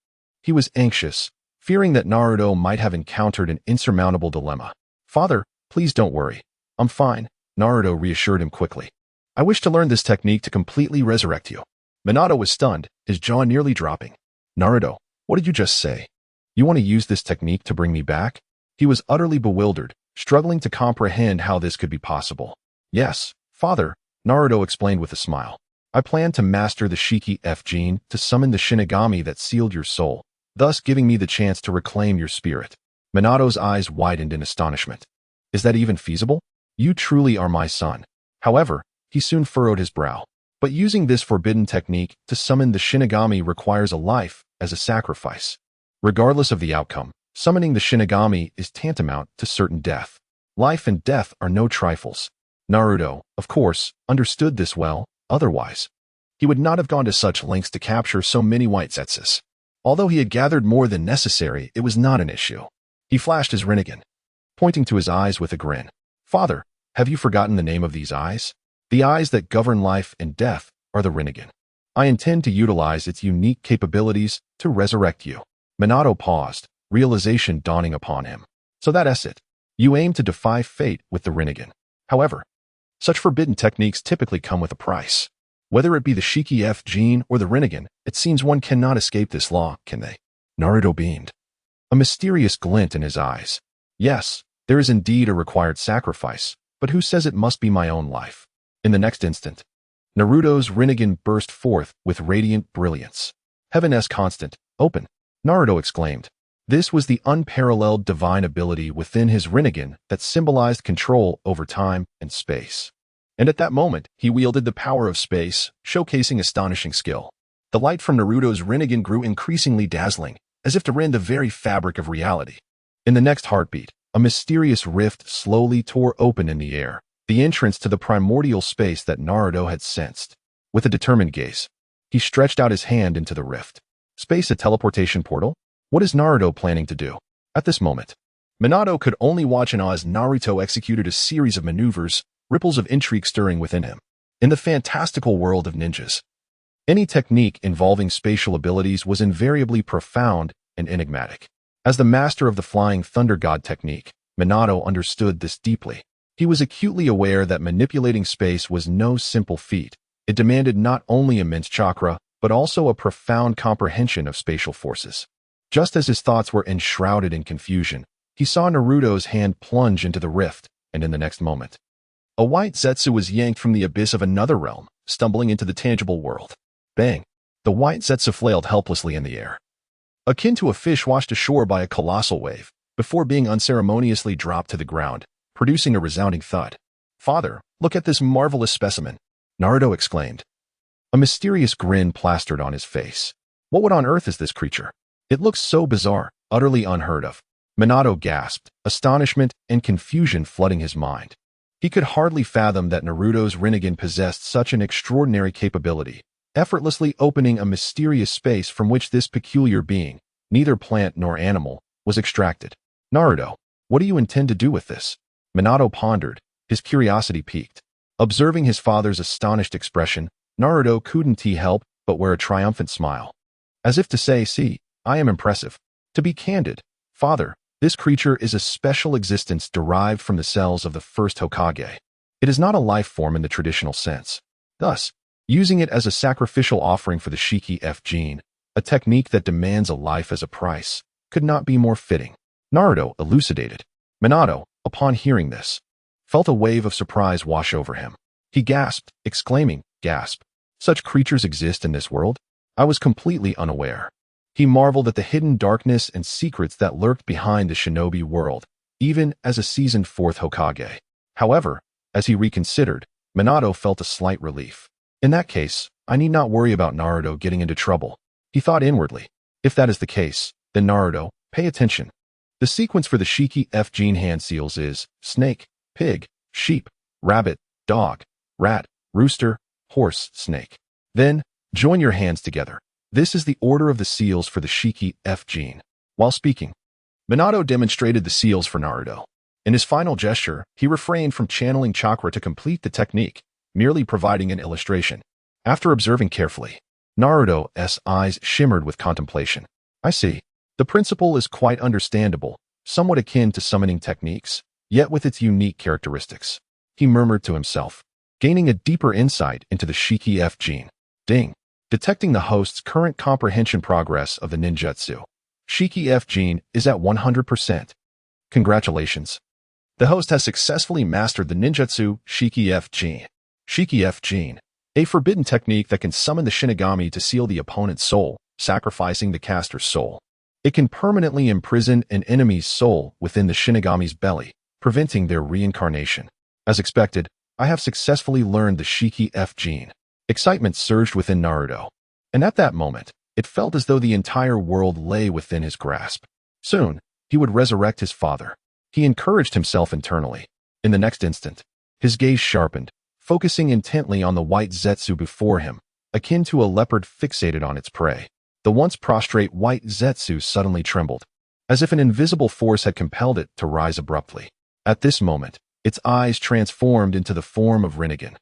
[SPEAKER 1] He was anxious, fearing that Naruto might have encountered an insurmountable dilemma. "Father, please don't worry. I'm fine," Naruto reassured him quickly. "I wish to learn this technique to completely resurrect you." Minato was stunned, his jaw nearly dropping. "Naruto, what did you just say? You want to use this technique to bring me back?" He was utterly bewildered, struggling to comprehend how this could be possible. "Yes, father," Naruto explained with a smile. "I plan to master the Shiki F-Gene to summon the Shinigami that sealed your soul, thus giving me the chance to reclaim your spirit." Minato's eyes widened in astonishment. "Is that even feasible? You truly are my son." However, he soon furrowed his brow. "But using this forbidden technique to summon the Shinigami requires a life as a sacrifice. Regardless of the outcome, summoning the Shinigami is tantamount to certain death. Life and death are no trifles." Naruto, of course, understood this well, otherwise he would not have gone to such lengths to capture so many white Zetsus. Although he had gathered more than necessary, it was not an issue. He flashed his Rinnegan, pointing to his eyes with a grin. "Father, Have you forgotten the name of these eyes? The eyes that govern life and death are the Rinnegan. I intend to utilize its unique capabilities to resurrect you. Minato paused, realization dawning upon him. So that's it. You aim to defy fate with the Rinnegan. However, such forbidden techniques typically come with a price. Whether it be the Shiki F gene or the Rinnegan, it seems one cannot escape this law, can they? Naruto beamed, a mysterious glint in his eyes. Yes, there is indeed a required sacrifice, but who says it must be my own life? In the next instant, Naruto's Rinnegan burst forth with radiant brilliance. Heaven-esque constant, open, Naruto exclaimed. This was the unparalleled divine ability within his Rinnegan that symbolized control over time and space. And at that moment, he wielded the power of space, showcasing astonishing skill. The light from Naruto's Rinnegan grew increasingly dazzling, as if to rend the very fabric of reality. In the next heartbeat, a mysterious rift slowly tore open in the air, the entrance to the primordial space that Naruto had sensed. With a determined gaze, he stretched out his hand into the rift. Space a teleportation portal? What is Naruto planning to do? At this moment, Minato could only watch in awe as Naruto executed a series of maneuvers, ripples of intrigue stirring within him. In the fantastical world of ninjas, any technique involving spatial abilities was invariably profound and enigmatic. As the master of the Flying Thunder God technique, Minato understood this deeply. He was acutely aware that manipulating space was no simple feat. It demanded not only immense chakra, but also a profound comprehension of spatial forces. Just as his thoughts were enshrouded in confusion, he saw Naruto's hand plunge into the rift, and in the next moment, a white Zetsu was yanked from the abyss of another realm, stumbling into the tangible world. Bang! The white Zetsu flailed helplessly in the air, akin to a fish washed ashore by a colossal wave, before being unceremoniously dropped to the ground, producing a resounding thud. "Father, look at this marvelous specimen," Naruto exclaimed. A mysterious grin plastered on his face. What on earth is this creature? It looks so bizarre, utterly unheard of. Minato gasped, astonishment and confusion flooding his mind. He could hardly fathom that Naruto's Rinnegan possessed such an extraordinary capability, effortlessly opening a mysterious space from which this peculiar being, neither plant nor animal, was extracted. "Naruto, what do you intend to do with this?" Minato pondered, his curiosity piqued. Observing his father's astonished expression, Naruto couldn't help but wear a triumphant smile. As if to say, "See, I am impressive." To be candid, "Father, this creature is a special existence derived from the cells of the first Hokage. It is not a life form in the traditional sense. Thus, using it as a sacrificial offering for the Shiki F gene, a technique that demands a life as a price, could not be more fitting," Naruto elucidated. Minato, upon hearing this, felt a wave of surprise wash over him. He gasped, exclaiming, "Gasp! Such creatures exist in this world? I was completely unaware." He marveled at the hidden darkness and secrets that lurked behind the shinobi world, even as a seasoned fourth Hokage. However, as he reconsidered, Minato felt a slight relief. In that case, I need not worry about Naruto getting into trouble. He thought inwardly. If that is the case, then Naruto, pay attention. The sequence for the Shiki F gene hand seals is snake, pig, sheep, rabbit, dog, rat, rooster, horse, snake. Then, join your hands together. This is the order of the seals for the Shiki F gene. While speaking, Minato demonstrated the seals for Naruto. In his final gesture, he refrained from channeling chakra to complete the technique, merely providing an illustration. After observing carefully, Naruto's eyes shimmered with contemplation. "I see. The principle is quite understandable, somewhat akin to summoning techniques, yet with its unique characteristics," he murmured to himself, gaining a deeper insight into the Shiki F gene. Ding! Detecting the host's current comprehension progress of the ninjutsu. Shiki F gene is at 100%. Congratulations. The host has successfully mastered the ninjutsu Shiki F gene. Shiki F gene, a forbidden technique that can summon the Shinigami to seal the opponent's soul, sacrificing the caster's soul. It can permanently imprison an enemy's soul within the Shinigami's belly, preventing their reincarnation. As expected, I have successfully learned the Shiki F gene. Excitement surged within Naruto, and at that moment, it felt as though the entire world lay within his grasp. Soon, he would resurrect his father. He encouraged himself internally. In the next instant, his gaze sharpened, focusing intently on the white Zetsu before him, akin to a leopard fixated on its prey. The once prostrate white Zetsu suddenly trembled, as if an invisible force had compelled it to rise abruptly. At this moment, its eyes transformed into the form of Rinnegan,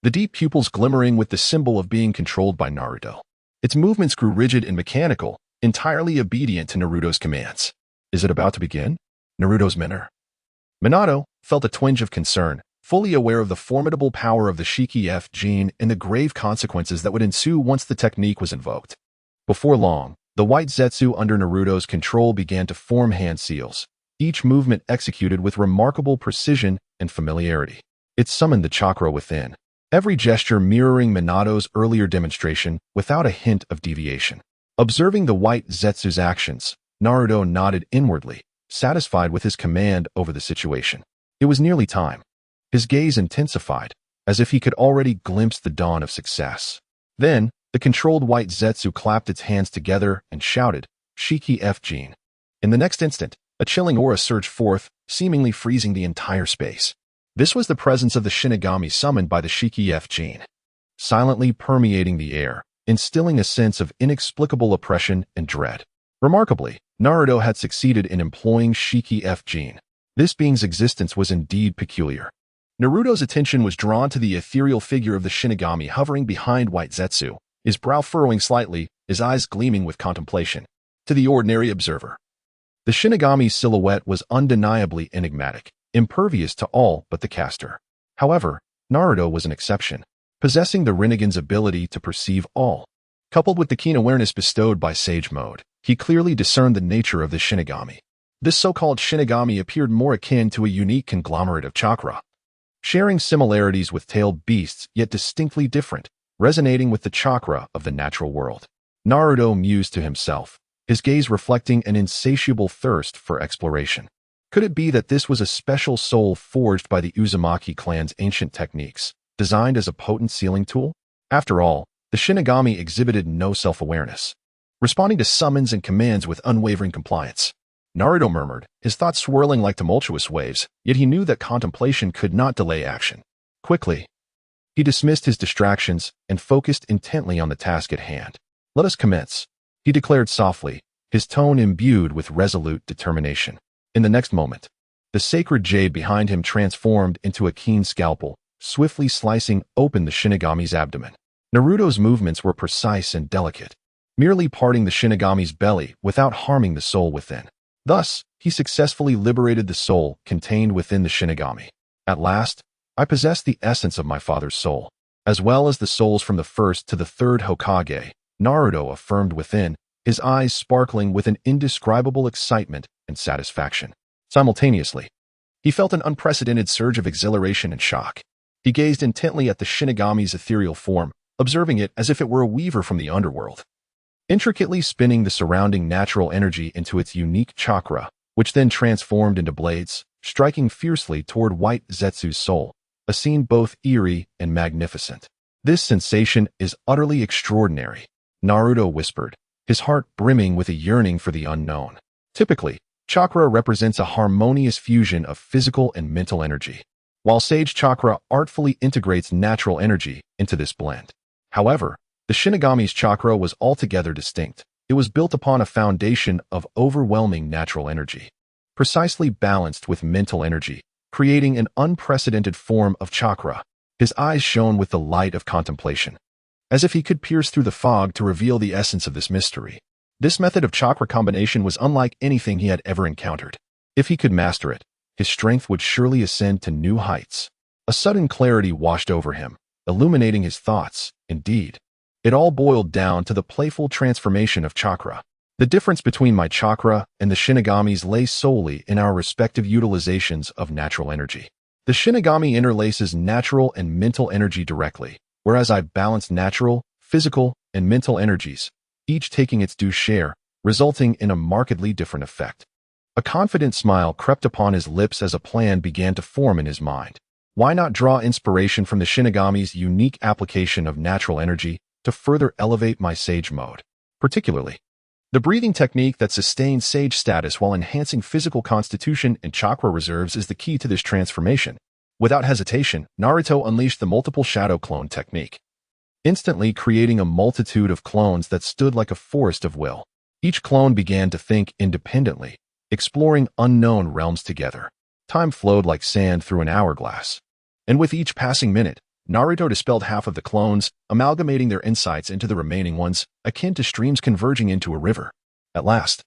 [SPEAKER 1] the deep pupils glimmering with the symbol of being controlled by Naruto. Its movements grew rigid and mechanical, entirely obedient to Naruto's commands. Is it about to begin? Naruto's mentor. Minato felt a twinge of concern, fully aware of the formidable power of the Shiki F gene and the grave consequences that would ensue once the technique was invoked. Before long, the white Zetsu under Naruto's control began to form hand seals, each movement executed with remarkable precision and familiarity. It summoned the chakra within, every gesture mirroring Minato's earlier demonstration without a hint of deviation. Observing the white Zetsu's actions, Naruto nodded inwardly, satisfied with his command over the situation. It was nearly time. His gaze intensified, as if he could already glimpse the dawn of success. Then, the controlled white Zetsu clapped its hands together and shouted, "Shiki F gene." In the next instant, a chilling aura surged forth, seemingly freezing the entire space. This was the presence of the Shinigami summoned by the Shiki F gene, silently permeating the air, instilling a sense of inexplicable oppression and dread. Remarkably, Naruto had succeeded in employing Shiki F gene. This being's existence was indeed peculiar. Naruto's attention was drawn to the ethereal figure of the Shinigami hovering behind white Zetsu, his brow furrowing slightly, his eyes gleaming with contemplation. To the ordinary observer, the Shinigami's silhouette was undeniably enigmatic, impervious to all but the caster. However, Naruto was an exception, possessing the Rinnegan's ability to perceive all. Coupled with the keen awareness bestowed by Sage Mode, he clearly discerned the nature of the Shinigami. This so-called Shinigami appeared more akin to a unique conglomerate of chakra, sharing similarities with tailed beasts yet distinctly different, resonating with the chakra of the natural world. Naruto mused to himself, his gaze reflecting an insatiable thirst for exploration. Could it be that this was a special soul forged by the Uzumaki clan's ancient techniques, designed as a potent sealing tool? After all, the Shinigami exhibited no self-awareness, responding to summons and commands with unwavering compliance. Naruto murmured, his thoughts swirling like tumultuous waves, yet he knew that contemplation could not delay action. Quickly, he dismissed his distractions and focused intently on the task at hand. "Let us commence," he declared softly, his tone imbued with resolute determination. In the next moment, the sacred jade behind him transformed into a keen scalpel, swiftly slicing open the Shinigami's abdomen. Naruto's movements were precise and delicate, merely parting the Shinigami's belly without harming the soul within. Thus, he successfully liberated the soul contained within the Shinigami. "At last, I possess the essence of my father's soul, as well as the souls from the first to the third Hokage," Naruto affirmed within, his eyes sparkling with an indescribable excitement and satisfaction. Simultaneously, he felt an unprecedented surge of exhilaration and shock. He gazed intently at the Shinigami's ethereal form, observing it as if it were a weaver from the underworld, intricately spinning the surrounding natural energy into its unique chakra, which then transformed into blades, striking fiercely toward white Zetsu's soul, a scene both eerie and magnificent. "This sensation is utterly extraordinary," Naruto whispered, his heart brimming with a yearning for the unknown. Typically, chakra represents a harmonious fusion of physical and mental energy, while Sage Chakra artfully integrates natural energy into this blend. However, the Shinigami's chakra was altogether distinct. It was built upon a foundation of overwhelming natural energy, precisely balanced with mental energy, creating an unprecedented form of chakra. His eyes shone with the light of contemplation, as if he could pierce through the fog to reveal the essence of this mystery. This method of chakra combination was unlike anything he had ever encountered. If he could master it, his strength would surely ascend to new heights. A sudden clarity washed over him, illuminating his thoughts. Indeed, it all boiled down to the playful transformation of chakra. The difference between my chakra and the Shinigami's lay solely in our respective utilizations of natural energy. The Shinigami interlaces natural and mental energy directly, whereas I balance natural, physical, and mental energies, each taking its due share, resulting in a markedly different effect. A confident smile crept upon his lips as a plan began to form in his mind. Why not draw inspiration from the Shinigami's unique application of natural energy to further elevate my Sage Mode? Particularly, the breathing technique that sustains Sage status while enhancing physical constitution and chakra reserves is the key to this transformation. Without hesitation, Naruto unleashed the multiple shadow clone technique, instantly creating a multitude of clones that stood like a forest of will. Each clone began to think independently, exploring unknown realms together. Time flowed like sand through an hourglass. And with each passing minute, Naruto dispelled half of the clones, amalgamating their insights into the remaining ones, akin to streams converging into a river. At last,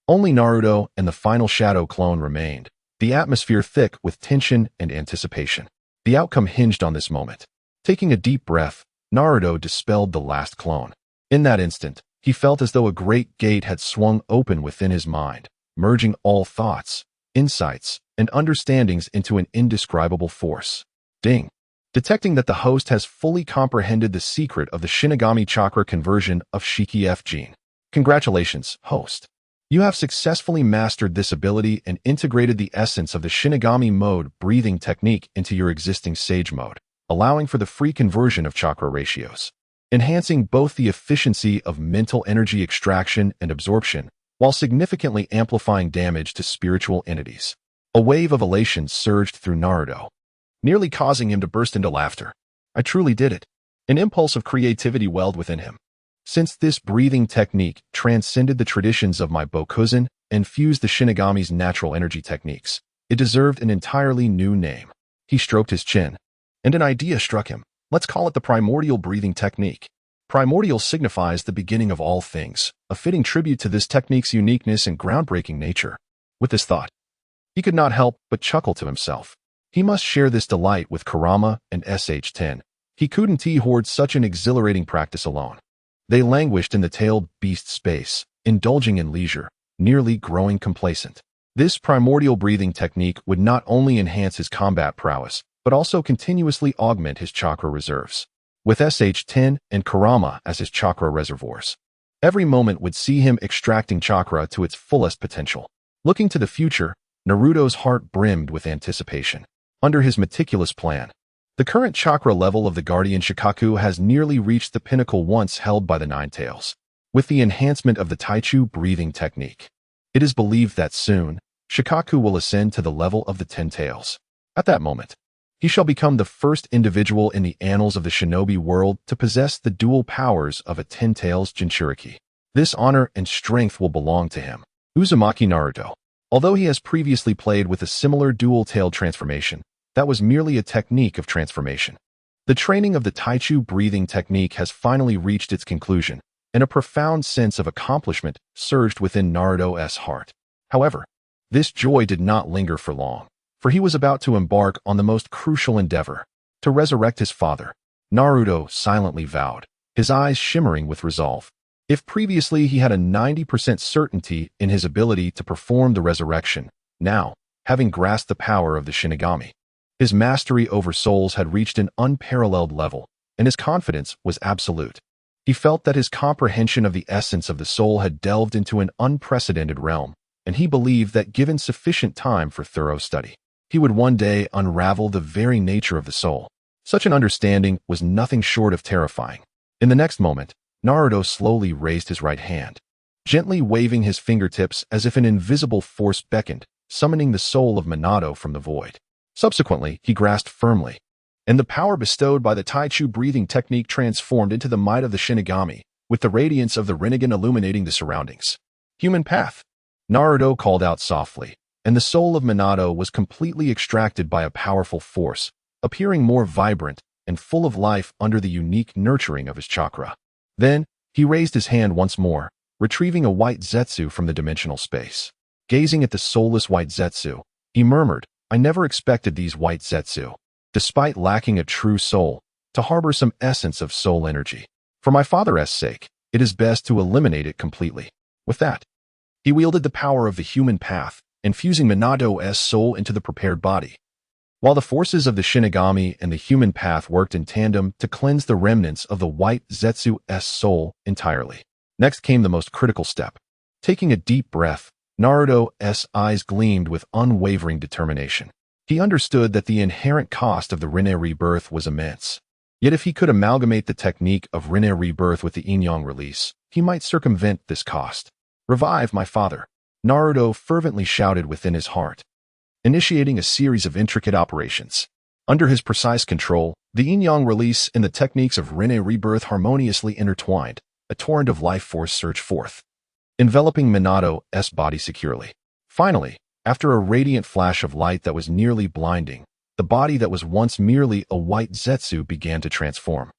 [SPEAKER 1] only Naruto and the final shadow clone remained, the atmosphere thick with tension and anticipation. The outcome hinged on this moment. Taking a deep breath, Naruto dispelled the last clone. In that instant, he felt as though a great gate had swung open within his mind, merging all thoughts, insights, and understandings into an indescribable force. Ding! Detecting that the host has fully comprehended the secret of the Shinigami chakra conversion of Shiki F gene. Congratulations, host. You have successfully mastered this ability and integrated the essence of the Shinigami mode breathing technique into your existing Sage mode, allowing for the free conversion of chakra ratios, enhancing both the efficiency of mental energy extraction and absorption, while significantly amplifying damage to spiritual entities. A wave of elation surged through Naruto, nearly causing him to burst into laughter. I truly did it. An impulse of creativity welled within him. Since this breathing technique transcended the traditions of my Bokuzen and fused the Shinigami's natural energy techniques, it deserved an entirely new name. He stroked his chin, and an idea struck him. Let's call it the primordial breathing technique. Primordial signifies the beginning of all things, a fitting tribute to this technique's uniqueness and groundbreaking nature. With this thought, he could not help but chuckle to himself. He must share this delight with Kurama and SH-10. He couldn't hoard such an exhilarating practice alone. They languished in the tailed beast space, indulging in leisure, nearly growing complacent. This primordial breathing technique would not only enhance his combat prowess, but also continuously augment his chakra reserves. With SH-10 and Kurama as his chakra reservoirs, every moment would see him extracting chakra to its fullest potential. Looking to the future, Naruto's heart brimmed with anticipation. Under his meticulous plan, the current chakra level of the Guardian Shikaku has nearly reached the pinnacle once held by the Nine Tails. With the enhancement of the Taichu breathing technique, it is believed that soon, Shikaku will ascend to the level of the Ten Tails. At that moment, he shall become the first individual in the annals of the shinobi world to possess the dual powers of a Ten Tails Jinchuriki. This honor and strength will belong to him. Uzumaki Naruto. Although he has previously played with a similar dual-tailed transformation, that was merely a technique of transformation. The training of the Taichu breathing technique has finally reached its conclusion, and a profound sense of accomplishment surged within Naruto's heart. However, this joy did not linger for long, for he was about to embark on the most crucial endeavor, to resurrect his father. Naruto silently vowed, his eyes shimmering with resolve. If previously he had a 90% certainty in his ability to perform the resurrection, now, having grasped the power of the Shinigami, his mastery over souls had reached an unparalleled level, and his confidence was absolute. He felt that his comprehension of the essence of the soul had delved into an unprecedented realm, and he believed that given sufficient time for thorough study, he would one day unravel the very nature of the soul. Such an understanding was nothing short of terrifying. In the next moment, Naruto slowly raised his right hand, gently waving his fingertips as if an invisible force beckoned, summoning the soul of Minato from the void. Subsequently, he grasped firmly, and the power bestowed by the Taichu breathing technique transformed into the might of the Shinigami, with the radiance of the Rinnegan illuminating the surroundings. Human path. Naruto called out softly, and the soul of Minato was completely extracted by a powerful force, appearing more vibrant and full of life under the unique nurturing of his chakra. Then, he raised his hand once more, retrieving a white zetsu from the dimensional space. Gazing at the soulless white zetsu, he murmured, I never expected these white zetsu, despite lacking a true soul, to harbor some essence of soul energy. For my father's sake, it is best to eliminate it completely. With that, he wielded the power of the human path, infusing Minato's soul into the prepared body, while the forces of the Shinigami and the human path worked in tandem to cleanse the remnants of the white zetsu's soul entirely. Next came the most critical step. Taking a deep breath, Naruto's eyes gleamed with unwavering determination. He understood that the inherent cost of the Rinne rebirth was immense. Yet if he could amalgamate the technique of Rinne rebirth with the Inyang release, he might circumvent this cost. Revive my father, Naruto fervently shouted within his heart, initiating a series of intricate operations. Under his precise control, the Inyang release and the techniques of Rinne rebirth harmoniously intertwined, a torrent of life force surged forth, enveloping Minato's body securely. Finally, After a radiant flash of light that was nearly blinding, the body that was once merely a white zetsu began to transform,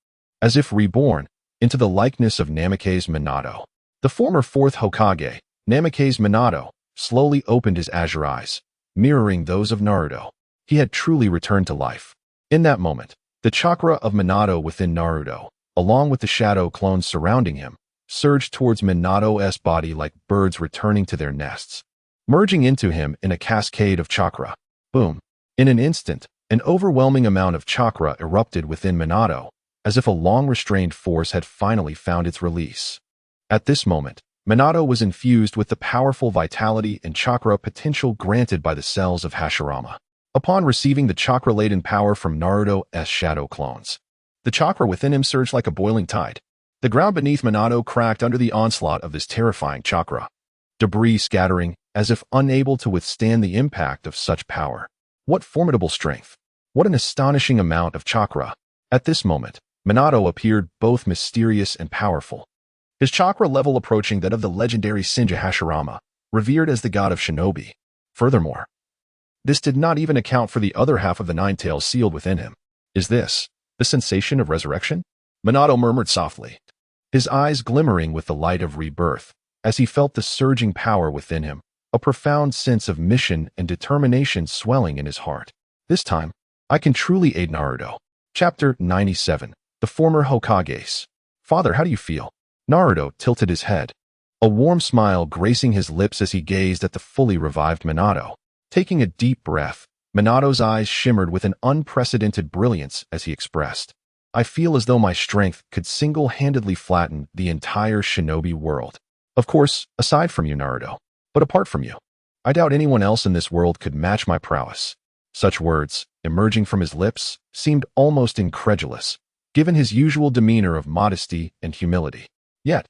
[SPEAKER 1] as if reborn, into the likeness of Namake's Minato. The former fourth Hokage, Namake's Minato, slowly opened his azure eyes, mirroring those of Naruto. He had truly returned to life. In that moment, the chakra of Minato within Naruto, along with the shadow clones surrounding him, surged towards Minato's body like birds returning to their nests, merging into him in a cascade of chakra. Boom! In an instant, an overwhelming amount of chakra erupted within Minato, as if a long-restrained force had finally found its release. At this moment, Minato was infused with the powerful vitality and chakra potential granted by the cells of Hashirama. Upon receiving the chakra-laden power from Naruto's shadow clones, the chakra within him surged like a boiling tide. The ground beneath Minato cracked under the onslaught of this terrifying chakra, debris scattering as if unable to withstand the impact of such power. What formidable strength! What an astonishing amount of chakra! At this moment, Minato appeared both mysterious and powerful, his chakra level approaching that of the legendary Senju Hashirama, revered as the god of Shinobi. Furthermore, this did not even account for the other half of the nine tails sealed within him. Is this the sensation of resurrection? Minato murmured softly, his eyes glimmering with the light of rebirth, as he felt the surging power within him, a profound sense of mission and determination swelling in his heart. This time, I can truly aid Naruto. Chapter 97. The Former Hokages. Father, how do you feel? Naruto tilted his head, a warm smile gracing his lips as he gazed at the fully revived Minato. Taking a deep breath, Minato's eyes shimmered with an unprecedented brilliance as he expressed, I feel as though my strength could single-handedly flatten the entire shinobi world. Of course, aside from you, Naruto. But apart from you, I doubt anyone else in this world could match my prowess. Such words, emerging from his lips, seemed almost incredulous, given his usual demeanor of modesty and humility. Yet,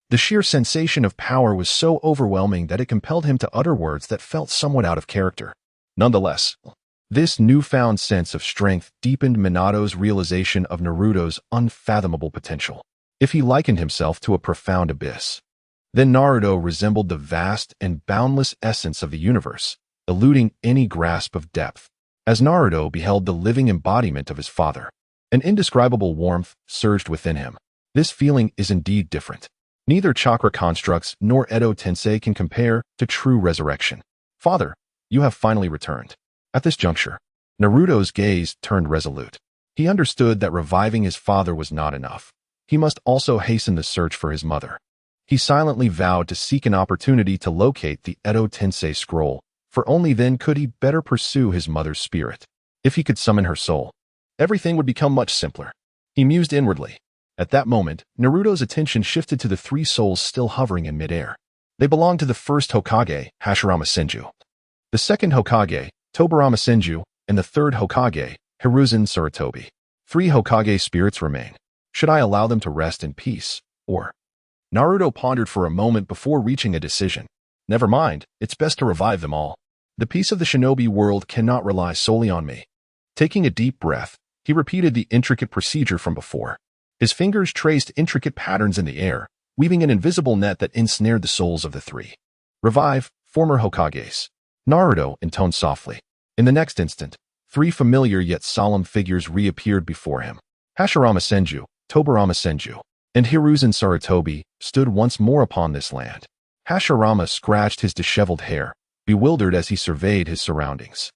[SPEAKER 1] the sheer sensation of power was so overwhelming that it compelled him to utter words that felt somewhat out of character. Nonetheless, this newfound sense of strength deepened Minato's realization of Naruto's unfathomable potential. If he likened himself to a profound abyss, then Naruto resembled the vast and boundless essence of the universe, eluding any grasp of depth. As Naruto beheld the living embodiment of his father, an indescribable warmth surged within him. This feeling is indeed different. Neither chakra constructs nor Edo Tensei can compare to true resurrection. Father, you have finally returned. At this juncture, Naruto's gaze turned resolute. He understood that reviving his father was not enough. He must also hasten the search for his mother. He silently vowed to seek an opportunity to locate the Edo Tensei scroll, for only then could he better pursue his mother's spirit. If he could summon her soul, everything would become much simpler. He mused inwardly. At that moment, Naruto's attention shifted to the three souls still hovering in midair. They belonged to the first Hokage, Hashirama Senju, the second Hokage, Tobirama Senju, and the third Hokage, Hiruzen Sarutobi. 3 Hokage spirits remain. Should I allow them to rest in peace, or? Naruto pondered for a moment before reaching a decision. Never mind, it's best to revive them all. The peace of the shinobi world cannot rely solely on me. Taking a deep breath, he repeated the intricate procedure from before. His fingers traced intricate patterns in the air, weaving an invisible net that ensnared the souls of the 3. Revive, former Hokages. Naruto intoned softly. In the next instant, 3 familiar yet solemn figures reappeared before him. Hashirama Senju, Tobirama Senju, and Hiruzen Sarutobi stood once more upon this land. Hashirama scratched his disheveled hair, bewildered as he surveyed his surroundings.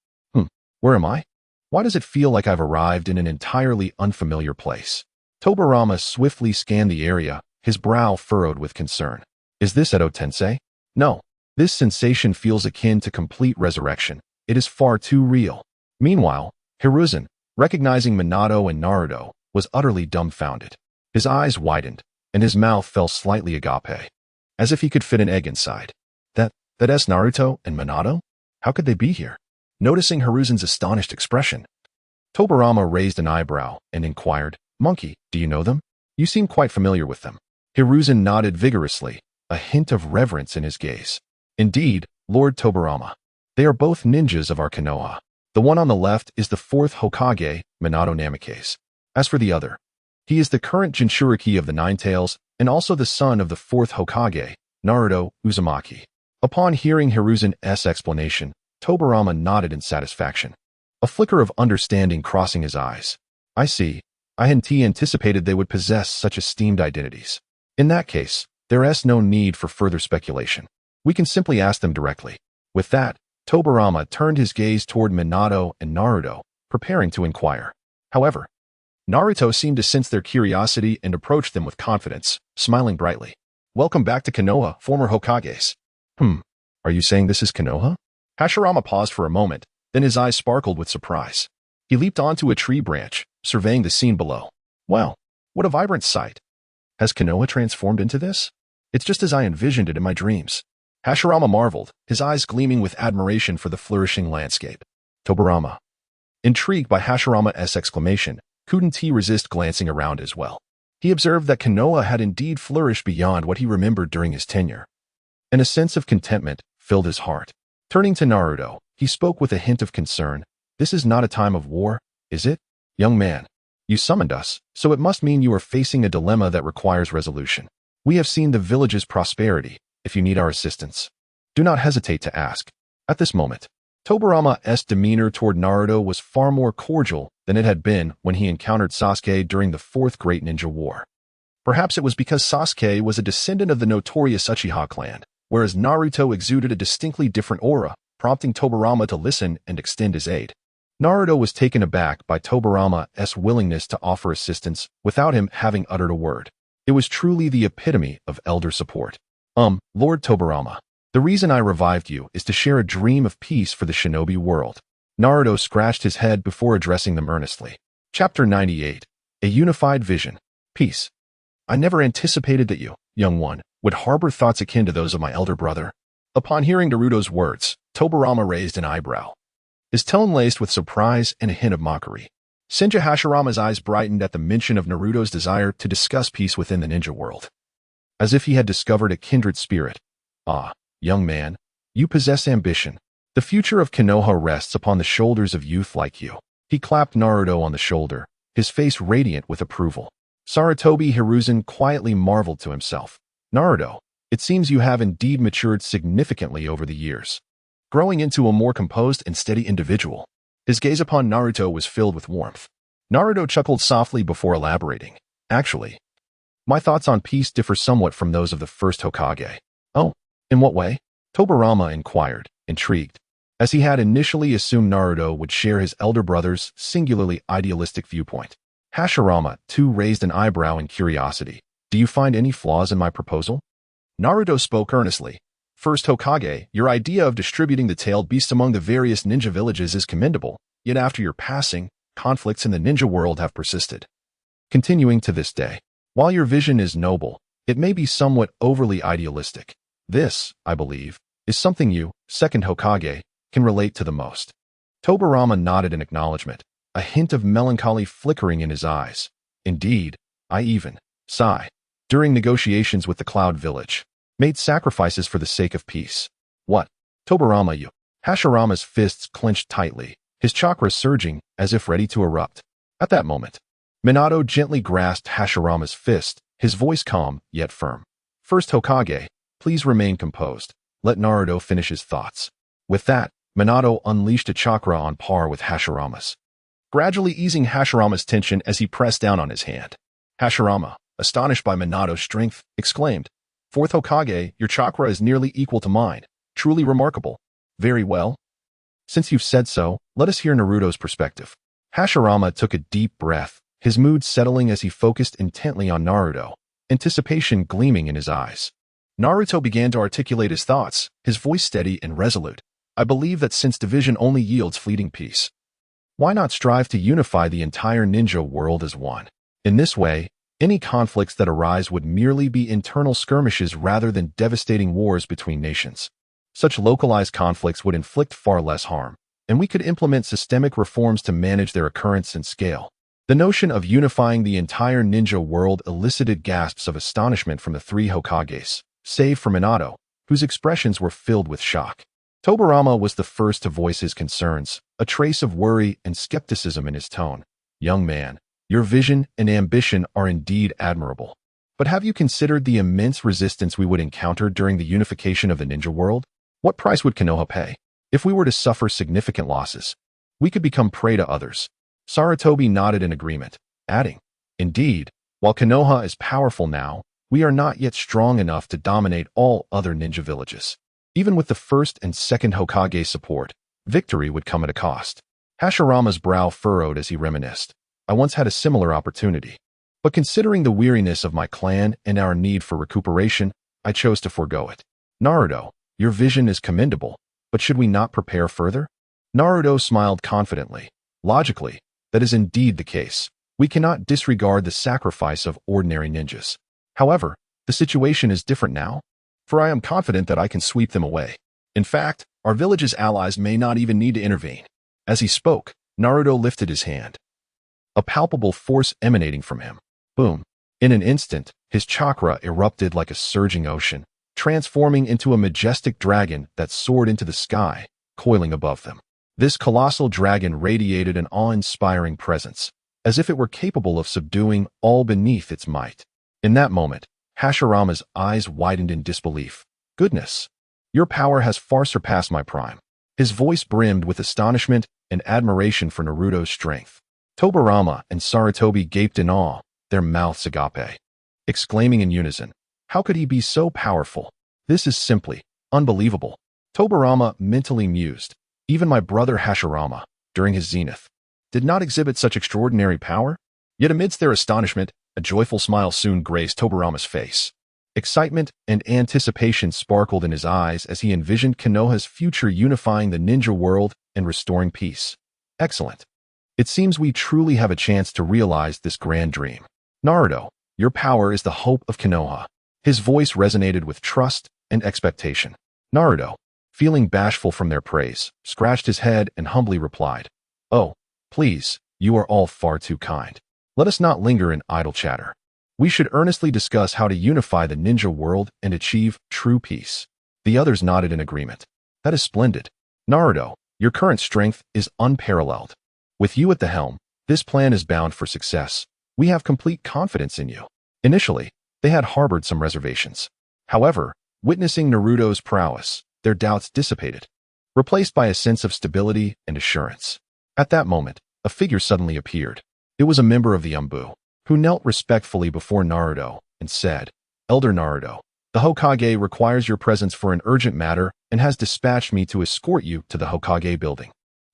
[SPEAKER 1] Where am I? Why does it feel like I've arrived in an entirely unfamiliar place? Tobirama swiftly scanned the area, his brow furrowed with concern. Is this Edo Tensei? No. This sensation feels akin to complete resurrection. It is far too real. Meanwhile, Hiruzen, recognizing Minato and Naruto, was utterly dumbfounded. His eyes widened, and his mouth fell slightly agape, as if he could fit an egg inside. That's Naruto and Minato? How could they be here? Noticing Hiruzen's astonished expression, Tobirama raised an eyebrow and inquired, Monkey, do you know them? You seem quite familiar with them. Hiruzen nodded vigorously, a hint of reverence in his gaze. Indeed, Lord Tobirama. They are both ninjas of our Konoha. The one on the left is the 4th Hokage, Minato Namake's. As for the other, he is the current Jinchuriki of the Nine Tails and also the son of the 4th Hokage, Naruto Uzumaki. Upon hearing Hiruzen's explanation, Tobarama nodded in satisfaction, a flicker of understanding crossing his eyes. I see. I hadn't anticipated they would possess such esteemed identities. In that case, there is no need for further speculation. We can simply ask them directly. With that, Tobarama turned his gaze toward Minato and Naruto, preparing to inquire. However, Naruto seemed to sense their curiosity and approached them with confidence, smiling brightly. Welcome back to Konoha, former Hokages. Are you saying this is Konoha? Hashirama paused for a moment, then his eyes sparkled with surprise. He leaped onto a tree branch, surveying the scene below. Wow, what a vibrant sight. Has Konoha transformed into this? It's just as I envisioned it in my dreams. Hashirama marveled, his eyes gleaming with admiration for the flourishing landscape. Tobarama. Intrigued by Hashirama's exclamation, couldn't he resist glancing around as well. He observed that Konoha had indeed flourished beyond what he remembered during his tenure, and a sense of contentment filled his heart. Turning to Naruto, he spoke with a hint of concern. This is not a time of war, is it? Young man, you summoned us, so it must mean you are facing a dilemma that requires resolution. We have seen the village's prosperity. If you need our assistance, do not hesitate to ask. At this moment, Tobarama's demeanor toward Naruto was far more cordial than it had been when he encountered Sasuke during the Fourth Great Ninja War. Perhaps it was because Sasuke was a descendant of the notorious Uchiha clan, whereas Naruto exuded a distinctly different aura, prompting Tobarama to listen and extend his aid. Naruto was taken aback by Tobarama's willingness to offer assistance without him having uttered a word. It was truly the epitome of elder support. Lord Tobarama, the reason I revived you is to share a dream of peace for the Shinobi world. Naruto scratched his head before addressing them earnestly. Chapter 98. A Unified Vision. Peace. I never anticipated that you, young one, would harbor thoughts akin to those of my elder brother. Upon hearing Naruto's words, Tobarama raised an eyebrow, his tone laced with surprise and a hint of mockery. Senju Hashirama's eyes brightened at the mention of Naruto's desire to discuss peace within the ninja world, as if he had discovered a kindred spirit. Ah, young man, you possess ambition. The future of Konoha rests upon the shoulders of youth like you. He clapped Naruto on the shoulder, his face radiant with approval. Sarutobi Hiruzen quietly marveled to himself. Naruto, it seems you have indeed matured significantly over the years, growing into a more composed and steady individual. His gaze upon Naruto was filled with warmth. Naruto chuckled softly before elaborating. Actually, my thoughts on peace differ somewhat from those of the first Hokage. Oh, in what way? Tobarama inquired, intrigued, as he had initially assumed Naruto would share his elder brother's singularly idealistic viewpoint. Hashirama, too, raised an eyebrow in curiosity. Do you find any flaws in my proposal? Naruto spoke earnestly. First Hokage, your idea of distributing the tailed beasts among the various ninja villages is commendable, yet after your passing, conflicts in the ninja world have persisted, continuing to this day. While your vision is noble, it may be somewhat overly idealistic. This, I believe, is something you, second Hokage, can relate to the most. Tobarama nodded in acknowledgement, a hint of melancholy flickering in his eyes. Indeed, I even, sigh, during negotiations with the Cloud Village, made sacrifices for the sake of peace. What? Tobarama, you? Hashirama's fists clenched tightly, his chakras surging as if ready to erupt. At that moment, Minato gently grasped Hashirama's fist, his voice calm yet firm. First Hokage, please remain composed. Let Naruto finish his thoughts. With that, Minato unleashed a chakra on par with Hashirama's, gradually easing Hashirama's tension as he pressed down on his hand. Hashirama, astonished by Minato's strength, exclaimed, Fourth Hokage, your chakra is nearly equal to mine. Truly remarkable. Very well. Since you've said so, let us hear Naruto's perspective. Hashirama took a deep breath, his mood settling as he focused intently on Naruto, anticipation gleaming in his eyes. Naruto began to articulate his thoughts, his voice steady and resolute. I believe that since division only yields fleeting peace, why not strive to unify the entire ninja world as one? In this way, any conflicts that arise would merely be internal skirmishes rather than devastating wars between nations. Such localized conflicts would inflict far less harm, and we could implement systemic reforms to manage their occurrence and scale. The notion of unifying the entire ninja world elicited gasps of astonishment from the three Hokages, save for Minato, whose expressions were filled with shock. Tobarama was the first to voice his concerns, a trace of worry and skepticism in his tone. Young man, your vision and ambition are indeed admirable. But have you considered the immense resistance we would encounter during the unification of the ninja world? What price would Konoha pay? If we were to suffer significant losses, we could become prey to others. Sarutobi nodded in agreement, adding, "Indeed, while Konoha is powerful now, we are not yet strong enough to dominate all other ninja villages. Even with the first and second Hokage support, victory would come at a cost." Hashirama's brow furrowed as he reminisced. "I once had a similar opportunity. But considering the weariness of my clan and our need for recuperation, I chose to forego it." "Naruto, your vision is commendable, but should we not prepare further?" Naruto smiled confidently. "Logically, that is indeed the case. We cannot disregard the sacrifice of ordinary ninjas. However, the situation is different now, for I am confident that I can sweep them away. In fact, our village's allies may not even need to intervene." As he spoke, Naruto lifted his hand, a palpable force emanating from him. Boom. In an instant, his chakra erupted like a surging ocean, transforming into a majestic dragon that soared into the sky, coiling above them. This colossal dragon radiated an awe-inspiring presence, as if it were capable of subduing all beneath its might. In that moment, Hashirama's eyes widened in disbelief. "Goodness! Your power has far surpassed my prime." His voice brimmed with astonishment and admiration for Naruto's strength. Tobirama and Sarutobi gaped in awe, their mouths agape, exclaiming in unison, "How could he be so powerful? This is simply unbelievable." Tobirama mentally mused. Even my brother Hashirama, during his zenith, did not exhibit such extraordinary power. Yet amidst their astonishment, a joyful smile soon graced Tobirama's face. Excitement and anticipation sparkled in his eyes as he envisioned Konoha's future unifying the ninja world and restoring peace. "Excellent. It seems we truly have a chance to realize this grand dream. Naruto, your power is the hope of Konoha." His voice resonated with trust and expectation. Naruto, feeling bashful from their praise, scratched his head and humbly replied, "Oh, please, you are all far too kind. Let us not linger in idle chatter. We should earnestly discuss how to unify the ninja world and achieve true peace." The others nodded in agreement. "That is splendid. Naruto, your current strength is unparalleled. With you at the helm, this plan is bound for success. We have complete confidence in you." Initially, they had harbored some reservations. However, witnessing Naruto's prowess, their doubts dissipated, replaced by a sense of stability and assurance. At that moment, a figure suddenly appeared. It was a member of the Umbu, who knelt respectfully before Naruto and said, "Elder Naruto, the Hokage requires your presence for an urgent matter and has dispatched me to escort you to the Hokage building."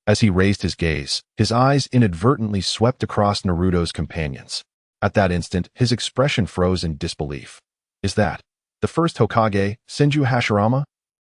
[SPEAKER 1] As he raised his gaze, his eyes inadvertently swept across Naruto's companions. At that instant, his expression froze in disbelief. "Is that the first Hokage, Senju Hashirama?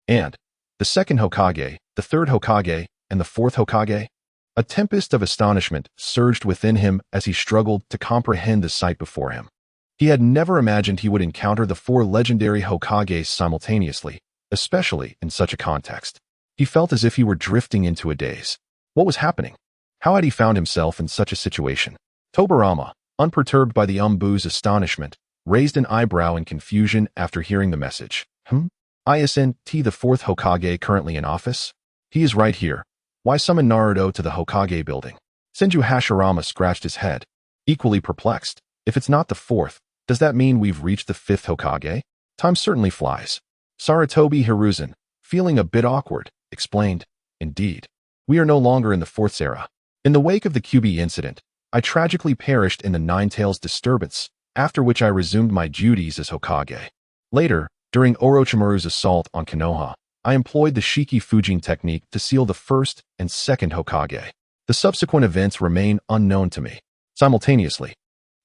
[SPEAKER 1] And the second Hokage, the third Hokage, and the fourth Hokage?" A tempest of astonishment surged within him as he struggled to comprehend the sight before him. He had never imagined he would encounter the four legendary Hokages simultaneously, especially in such a context. He felt as if he were drifting into a daze. What was happening? How had he found himself in such a situation? Tobirama, unperturbed by the Umbu's astonishment, raised an eyebrow in confusion after hearing the message. Isn't the fourth Hokage currently in office? He is right here. Why summon Naruto to the Hokage building? Senju Hashirama scratched his head, equally perplexed. If it's not the fourth, does that mean we've reached the fifth Hokage? Time certainly flies. Sarutobi Hiruzen, feeling a bit awkward, explained, "Indeed, we are no longer in the fourth era. In the wake of the Kyuubi incident, I tragically perished in the Nine Tails disturbance, after which I resumed my duties as Hokage. Later, during Orochimaru's assault on Konoha, I employed the Shiki Fujin technique to seal the first and second Hokage. The subsequent events remain unknown to me." Simultaneously,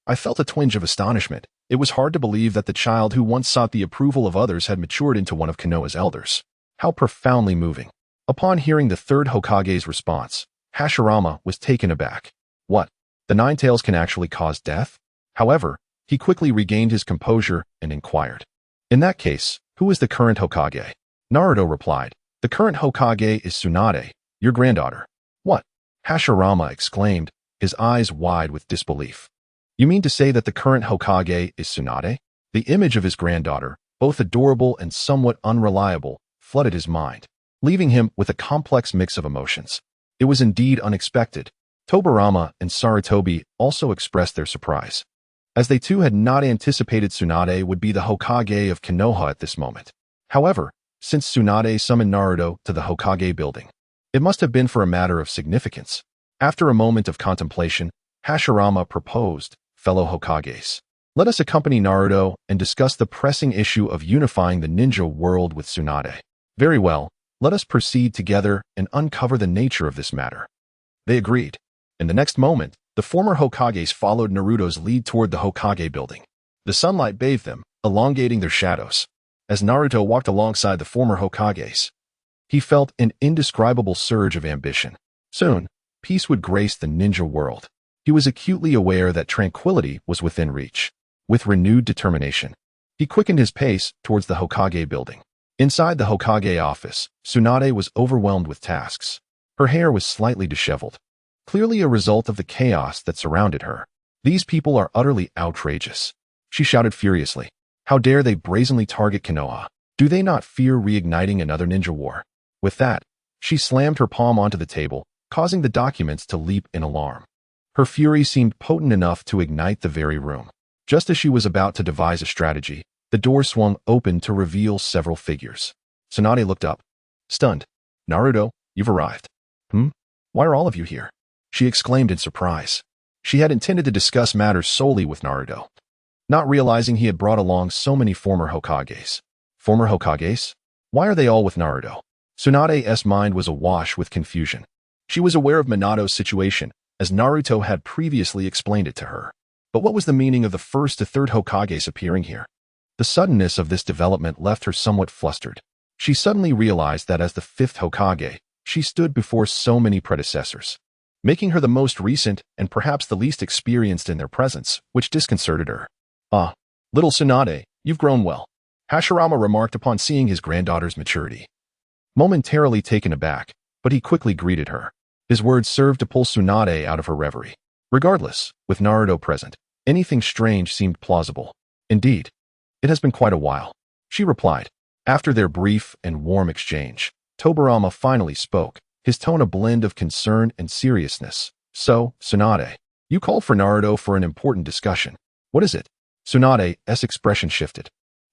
[SPEAKER 1] I felt a twinge of astonishment. It was hard to believe that the child who once sought the approval of others had matured into one of Konoha's elders. How profoundly moving. Upon hearing the third Hokage's response, Hashirama was taken aback. What? The Nine Tails can actually cause death? However, he quickly regained his composure and inquired, "In that case, who is the current Hokage?" Naruto replied, "The current Hokage is Tsunade, your granddaughter." "What?" Hashirama exclaimed, his eyes wide with disbelief. "You mean to say that the current Hokage is Tsunade?" The image of his granddaughter, both adorable and somewhat unreliable, flooded his mind, leaving him with a complex mix of emotions. It was indeed unexpected. Tobirama and Sarutobi also expressed their surprise, as they too had not anticipated Tsunade would be the Hokage of Konoha at this moment. However, since Tsunade summoned Naruto to the Hokage building. It must have been for a matter of significance. After a moment of contemplation, Hashirama proposed, "Fellow Hokages, let us accompany Naruto and discuss the pressing issue of unifying the ninja world with Tsunade." "Very well, let us proceed together and uncover the nature of this matter." They agreed. In the next moment, the former Hokages followed Naruto's lead toward the Hokage building. The sunlight bathed them, elongating their shadows. As Naruto walked alongside the former Hokages, he felt an indescribable surge of ambition. Soon, peace would grace the ninja world. He was acutely aware that tranquility was within reach. With renewed determination, he quickened his pace towards the Hokage building. Inside the Hokage office, Tsunade was overwhelmed with tasks. Her hair was slightly disheveled, clearly a result of the chaos that surrounded her. "These people are utterly outrageous," she shouted furiously. "How dare they brazenly target Konoha? Do they not fear reigniting another ninja war?" With that, she slammed her palm onto the table, causing the documents to leap in alarm. Her fury seemed potent enough to ignite the very room. Just as she was about to devise a strategy, the door swung open to reveal several figures. Tsunade looked up, stunned. "Naruto, you've arrived." Why are all of you here?" she exclaimed in surprise. She had intended to discuss matters solely with Naruto, not realizing he had brought along so many former Hokages. Former Hokages? Why are they all with Naruto? Tsunade's mind was awash with confusion. She was aware of Minato's situation, as Naruto had previously explained it to her. But what was the meaning of the first to third Hokages appearing here? The suddenness of this development left her somewhat flustered. She suddenly realized that as the fifth Hokage, she stood before so many predecessors, making her the most recent and perhaps the least experienced in their presence, which disconcerted her. "Ah, little Tsunade, you've grown well," Hashirama remarked upon seeing his granddaughter's maturity. Momentarily taken aback, but he quickly greeted her. His words served to pull Tsunade out of her reverie. Regardless, with Naruto present, anything strange seemed plausible. "Indeed, it has been quite a while," she replied. After their brief and warm exchange, Tobirama finally spoke, his tone a blend of concern and seriousness. "So, Tsunade, you called for Naruto for an important discussion. What is it?" Tsunade's expression shifted,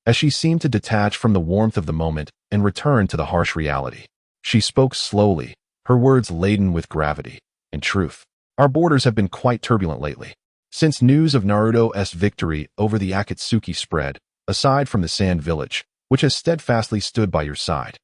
[SPEAKER 1] as she seemed to detach from the warmth of the moment and return to the harsh reality. She spoke slowly, her words laden with gravity. "In truth, our borders have been quite turbulent lately. Since news of Naruto's victory over the Akatsuki spread, aside from the Sand Village, which has steadfastly stood by your side,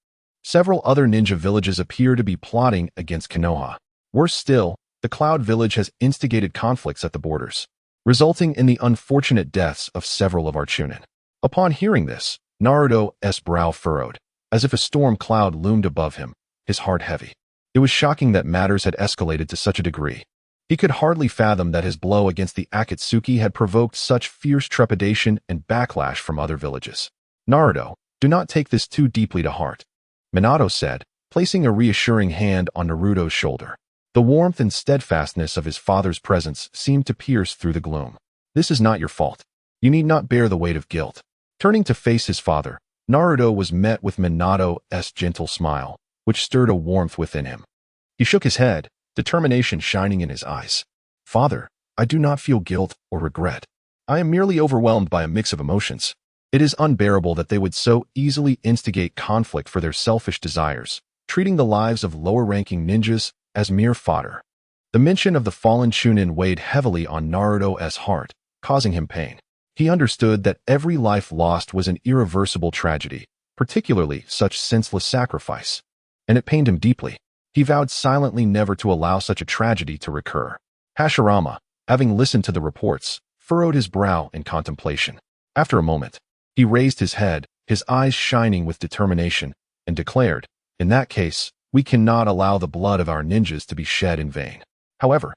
[SPEAKER 1] several other ninja villages appear to be plotting against Konoha. Worse still, the Cloud Village has instigated conflicts at the borders, resulting in the unfortunate deaths of several of our Chunin." Upon hearing this, Naruto's brow furrowed, as if a storm cloud loomed above him, his heart heavy. It was shocking that matters had escalated to such a degree. He could hardly fathom that his blow against the Akatsuki had provoked such fierce trepidation and backlash from other villages. "Naruto, do not take this too deeply to heart," Minato said, placing a reassuring hand on Naruto's shoulder. The warmth and steadfastness of his father's presence seemed to pierce through the gloom. "This is not your fault. You need not bear the weight of guilt." Turning to face his father, Naruto was met with Minato's gentle smile, which stirred a warmth within him. He shook his head, determination shining in his eyes. "Father, I do not feel guilt or regret. I am merely overwhelmed by a mix of emotions. It is unbearable that they would so easily instigate conflict for their selfish desires, treating the lives of lower-ranking ninjas as mere fodder." The mention of the fallen Chunin weighed heavily on Naruto's heart, causing him pain. He understood that every life lost was an irreversible tragedy, particularly such senseless sacrifice, and it pained him deeply. He vowed silently never to allow such a tragedy to recur. Hashirama, having listened to the reports, furrowed his brow in contemplation. After a moment, he raised his head, his eyes shining with determination, and declared, "In that case, we cannot allow the blood of our ninjas to be shed in vain. However,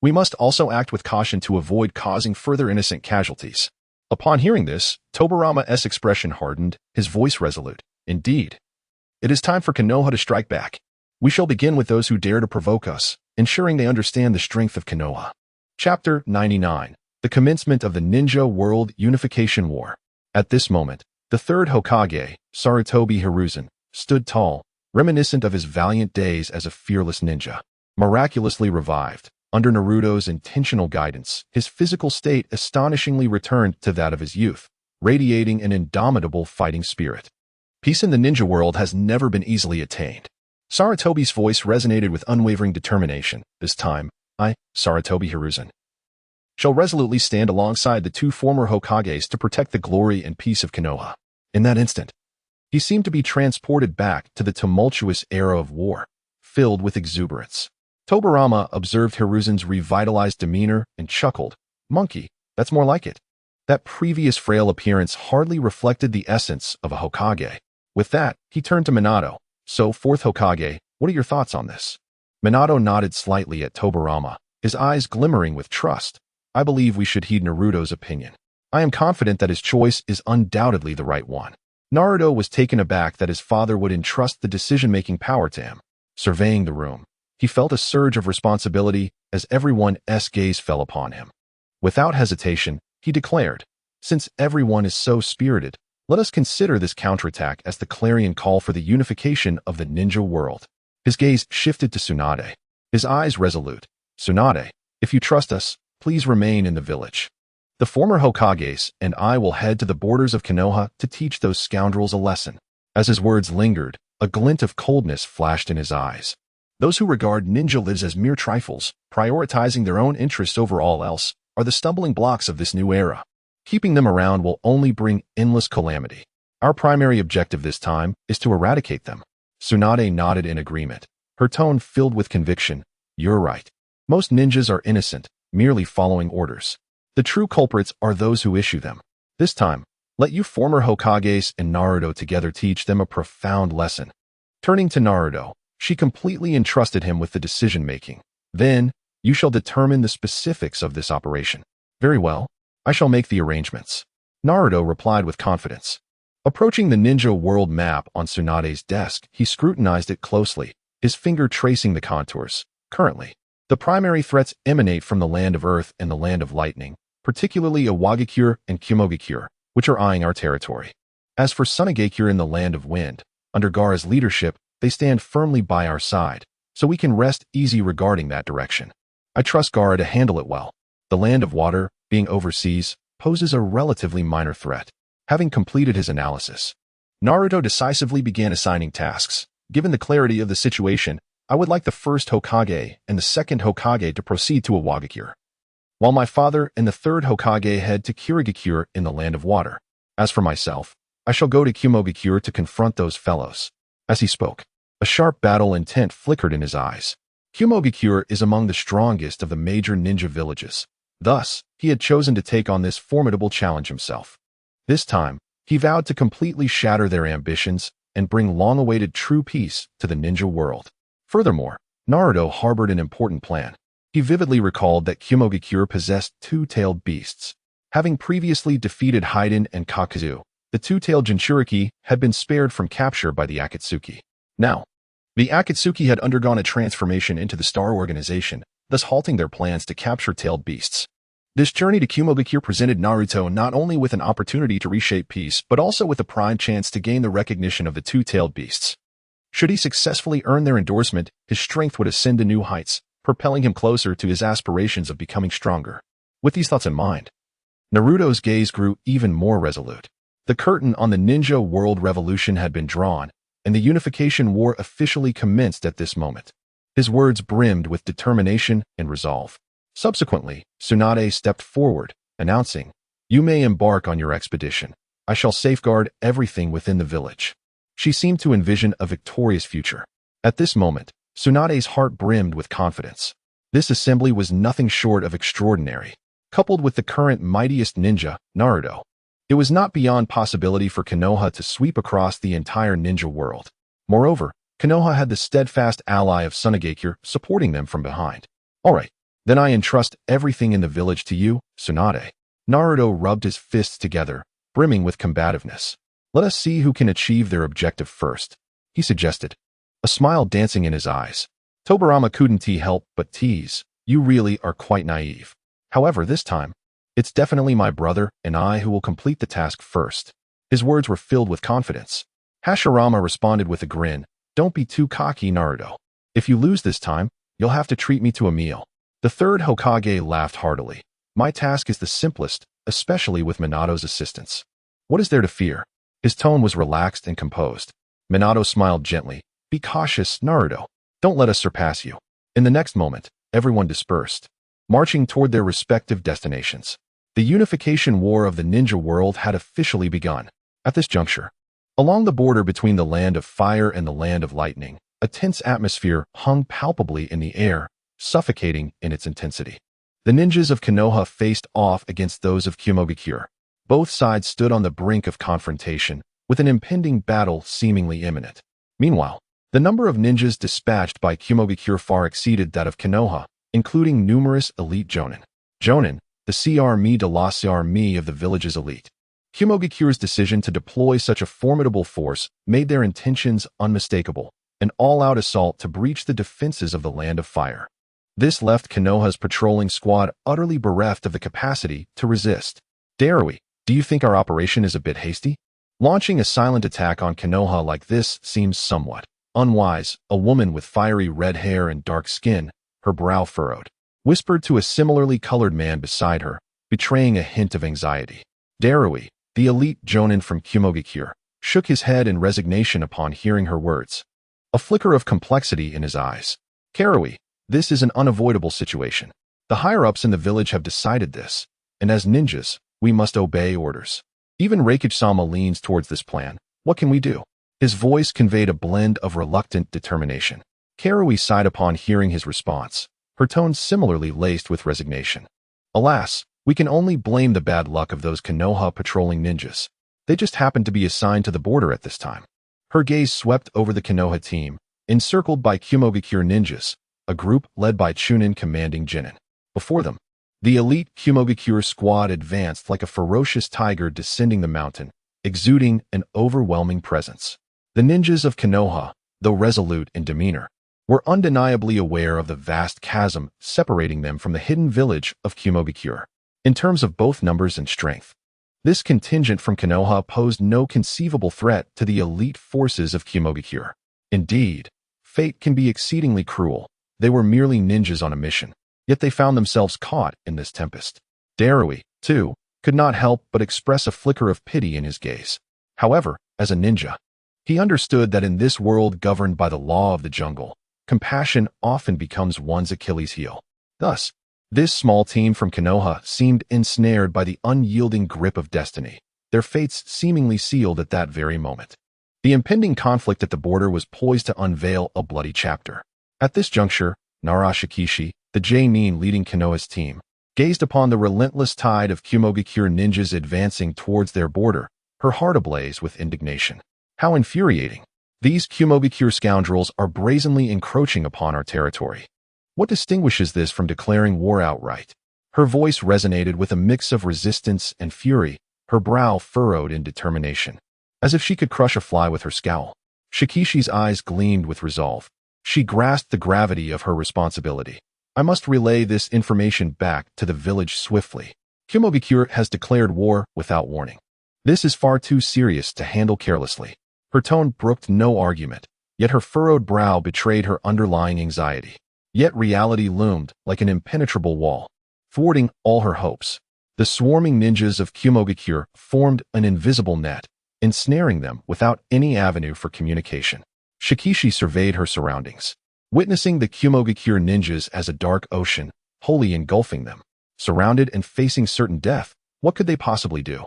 [SPEAKER 1] we must also act with caution to avoid causing further innocent casualties." Upon hearing this, Tobirama's expression hardened, his voice resolute. "Indeed, it is time for Konoha to strike back. We shall begin with those who dare to provoke us, ensuring they understand the strength of Konoha." Chapter 99. The Commencement of the Ninja World Unification War. At this moment, the third Hokage, Sarutobi Hiruzen, stood tall, reminiscent of his valiant days as a fearless ninja. Miraculously revived, under Naruto's intentional guidance, his physical state astonishingly returned to that of his youth, radiating an indomitable fighting spirit. Peace in the ninja world has never been easily attained. Sarutobi's voice resonated with unwavering determination. This time, I, Sarutobi Hiruzen, shall resolutely stand alongside the two former Hokages to protect the glory and peace of Konoha. In that instant, he seemed to be transported back to the tumultuous era of war, filled with exuberance. Tobirama observed Hiruzen's revitalized demeanor and chuckled. Monkey, that's more like it. That previous frail appearance hardly reflected the essence of a Hokage. With that, he turned to Minato. So, fourth Hokage, what are your thoughts on this? Minato nodded slightly at Tobirama, his eyes glimmering with trust. I believe we should heed Naruto's opinion. I am confident that his choice is undoubtedly the right one. Naruto was taken aback that his father would entrust the decision-making power to him. Surveying the room, he felt a surge of responsibility as everyone's gaze fell upon him. Without hesitation, he declared, since everyone is so spirited, let us consider this counterattack as the clarion call for the unification of the ninja world. His gaze shifted to Tsunade, his eyes resolute. Tsunade, if you trust us, please remain in the village. The former Hokages and I will head to the borders of Konoha to teach those scoundrels a lesson. As his words lingered, a glint of coldness flashed in his eyes. Those who regard ninja lives as mere trifles, prioritizing their own interests over all else, are the stumbling blocks of this new era. Keeping them around will only bring endless calamity. Our primary objective this time is to eradicate them. Tsunade nodded in agreement, her tone filled with conviction. You're right. Most ninjas are innocent, merely following orders. The true culprits are those who issue them. This time, let you former Hokages and Naruto together teach them a profound lesson. Turning to Naruto, she completely entrusted him with the decision-making. Then, you shall determine the specifics of this operation. Very well. I shall make the arrangements. Naruto replied with confidence. Approaching the ninja world map on Tsunade's desk, he scrutinized it closely, his finger tracing the contours. Currently, the primary threats emanate from the land of earth and the land of lightning, particularly Iwagakure and Kumogakure, which are eyeing our territory. As for Sunagakure in the land of wind, under Gaara's leadership, they stand firmly by our side, so we can rest easy regarding that direction. I trust Gaara to handle it well. The land of water, being overseas, poses a relatively minor threat. Having completed his analysis, Naruto decisively began assigning tasks. Given the clarity of the situation, I would like the first Hokage and the second Hokage to proceed to Iwagakure, while my father and the third Hokage head to Kurogakure in the land of water. As for myself, I shall go to Kumogakure to confront those fellows. As he spoke, a sharp battle intent flickered in his eyes. Kumogakure is among the strongest of the major ninja villages. Thus, he had chosen to take on this formidable challenge himself. This time, he vowed to completely shatter their ambitions and bring long-awaited true peace to the ninja world. Furthermore, Naruto harbored an important plan. He vividly recalled that Kumogakure possessed two-tailed beasts. Having previously defeated Haiden and Kakazu, the two-tailed Jinchuriki had been spared from capture by the Akatsuki. Now, the Akatsuki had undergone a transformation into the Star Organization, thus halting their plans to capture tailed beasts. This journey to Kumogakure presented Naruto not only with an opportunity to reshape peace, but also with a prime chance to gain the recognition of the two-tailed beasts. Should he successfully earn their endorsement, his strength would ascend to new heights, propelling him closer to his aspirations of becoming stronger. With these thoughts in mind, Naruto's gaze grew even more resolute. The curtain on the ninja world revolution had been drawn, and the unification war officially commenced at this moment. His words brimmed with determination and resolve. Subsequently, Tsunade stepped forward, announcing, "You may embark on your expedition. I shall safeguard everything within the village." She seemed to envision a victorious future. At this moment, Tsunade's heart brimmed with confidence. This assembly was nothing short of extraordinary. Coupled with the current mightiest ninja, Naruto, it was not beyond possibility for Konoha to sweep across the entire ninja world. Moreover, Konoha had the steadfast ally of Sunagakure supporting them from behind. All right, then I entrust everything in the village to you, Tsunade. Naruto rubbed his fists together, brimming with combativeness. Let us see who can achieve their objective first, he suggested, a smile dancing in his eyes. Tobirama couldn't help but tease. You really are quite naive. However, this time, it's definitely my brother and I who will complete the task first. His words were filled with confidence. Hashirama responded with a grin. Don't be too cocky, Naruto. If you lose this time, you'll have to treat me to a meal. The third Hokage laughed heartily. My task is the simplest, especially with Minato's assistance. What is there to fear? His tone was relaxed and composed. Minato smiled gently. Be cautious, Naruto. Don't let us surpass you. In the next moment, everyone dispersed, marching toward their respective destinations. The unification war of the ninja world had officially begun. At this juncture, along the border between the land of fire and the land of lightning, a tense atmosphere hung palpably in the air, suffocating in its intensity. The ninjas of Konoha faced off against those of Kumogakure. Both sides stood on the brink of confrontation, with an impending battle seemingly imminent. Meanwhile, the number of ninjas dispatched by Kumogakure far exceeded that of Konoha, including numerous elite jonin. Jonin, the CR de la CR of the village's elite. Kumogakure's decision to deploy such a formidable force made their intentions unmistakable, an all-out assault to breach the defenses of the Land of Fire. This left Konoha's patrolling squad utterly bereft of the capacity to resist. Deidara, do you think our operation is a bit hasty? Launching a silent attack on Konoha like this seems somewhat unwise. A woman with fiery red hair and dark skin, her brow furrowed, whispered to a similarly colored man beside her, betraying a hint of anxiety. Deidara, the elite jonin from Kumogakure, shook his head in resignation upon hearing her words, a flicker of complexity in his eyes. Karui, this is an unavoidable situation. The higher-ups in the village have decided this, and as ninjas, we must obey orders. Even Reikage-sama leans towards this plan. What can we do? His voice conveyed a blend of reluctant determination. Karui sighed upon hearing his response, her tone similarly laced with resignation. Alas, we can only blame the bad luck of those Konoha patrolling ninjas. They just happened to be assigned to the border at this time. Her gaze swept over the Konoha team, encircled by Kumogakure ninjas, a group led by Chunin commanding Jinin. Before them, the elite Kumogakure squad advanced like a ferocious tiger descending the mountain, exuding an overwhelming presence. The ninjas of Konoha, though resolute in demeanor, were undeniably aware of the vast chasm separating them from the hidden village of Kumogakure. In terms of both numbers and strength, this contingent from Konoha posed no conceivable threat to the elite forces of Kumogakure. Indeed, fate can be exceedingly cruel. They were merely ninjas on a mission, yet they found themselves caught in this tempest. Deidara, too, could not help but express a flicker of pity in his gaze. However, as a ninja, he understood that in this world governed by the law of the jungle, compassion often becomes one's Achilles heel. Thus, this small team from Konoha seemed ensnared by the unyielding grip of destiny, their fates seemingly sealed at that very moment. The impending conflict at the border was poised to unveil a bloody chapter. At this juncture, Nara Shikishi, the J-Nin leading Konoha's team, gazed upon the relentless tide of Kumogakure ninjas advancing towards their border, her heart ablaze with indignation. How infuriating! These Kumogakure scoundrels are brazenly encroaching upon our territory. What distinguishes this from declaring war outright? Her voice resonated with a mix of resistance and fury, her brow furrowed in determination, as if she could crush a fly with her scowl. Shikishi's eyes gleamed with resolve. She grasped the gravity of her responsibility. I must relay this information back to the village swiftly. Kumogakure has declared war without warning. This is far too serious to handle carelessly. Her tone brooked no argument, yet her furrowed brow betrayed her underlying anxiety. Yet reality loomed like an impenetrable wall, thwarting all her hopes. The swarming ninjas of Kumogakure formed an invisible net, ensnaring them without any avenue for communication. Shikishi surveyed her surroundings, witnessing the Kumogakure ninjas as a dark ocean, wholly engulfing them. Surrounded and facing certain death, what could they possibly do?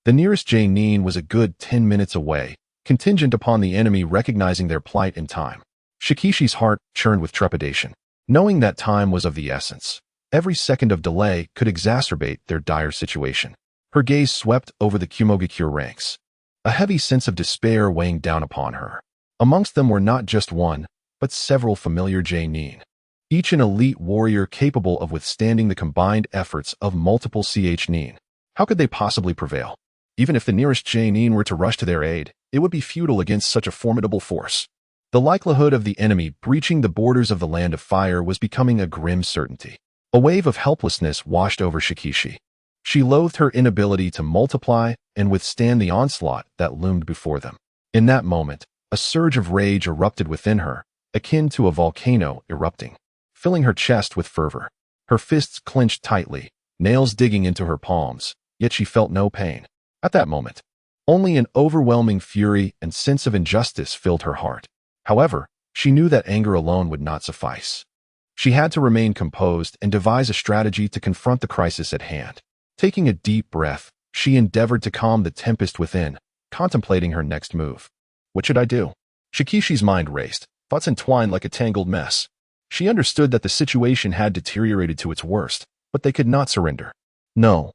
[SPEAKER 1] The nearest J-Nin was a good 10 minutes away, contingent upon the enemy recognizing their plight in time. Shikishi's heart churned with trepidation, knowing that time was of the essence. Every second of delay could exacerbate their dire situation. Her gaze swept over the Kumogakure ranks, a heavy sense of despair weighing down upon her. Amongst them were not just one, but several familiar J-Nin, each an elite warrior capable of withstanding the combined efforts of multiple Ch-Nin. How could they possibly prevail? Even if the nearest J-Nin were to rush to their aid, it would be futile against such a formidable force. The likelihood of the enemy breaching the borders of the Land of Fire was becoming a grim certainty. A wave of helplessness washed over Shikishi. She loathed her inability to multiply and withstand the onslaught that loomed before them. In that moment, a surge of rage erupted within her, akin to a volcano erupting, filling her chest with fervor. Her fists clenched tightly, nails digging into her palms, yet she felt no pain. At that moment, Only an overwhelming fury and sense of injustice filled her heart. However, she knew that anger alone would not suffice. She had to remain composed and devise a strategy to confront the crisis at hand. Taking a deep breath, she endeavored to calm the tempest within, contemplating her next move. What should I do? Shikishi's mind raced, thoughts entwined like a tangled mess. She understood that the situation had deteriorated to its worst, but they could not surrender. No.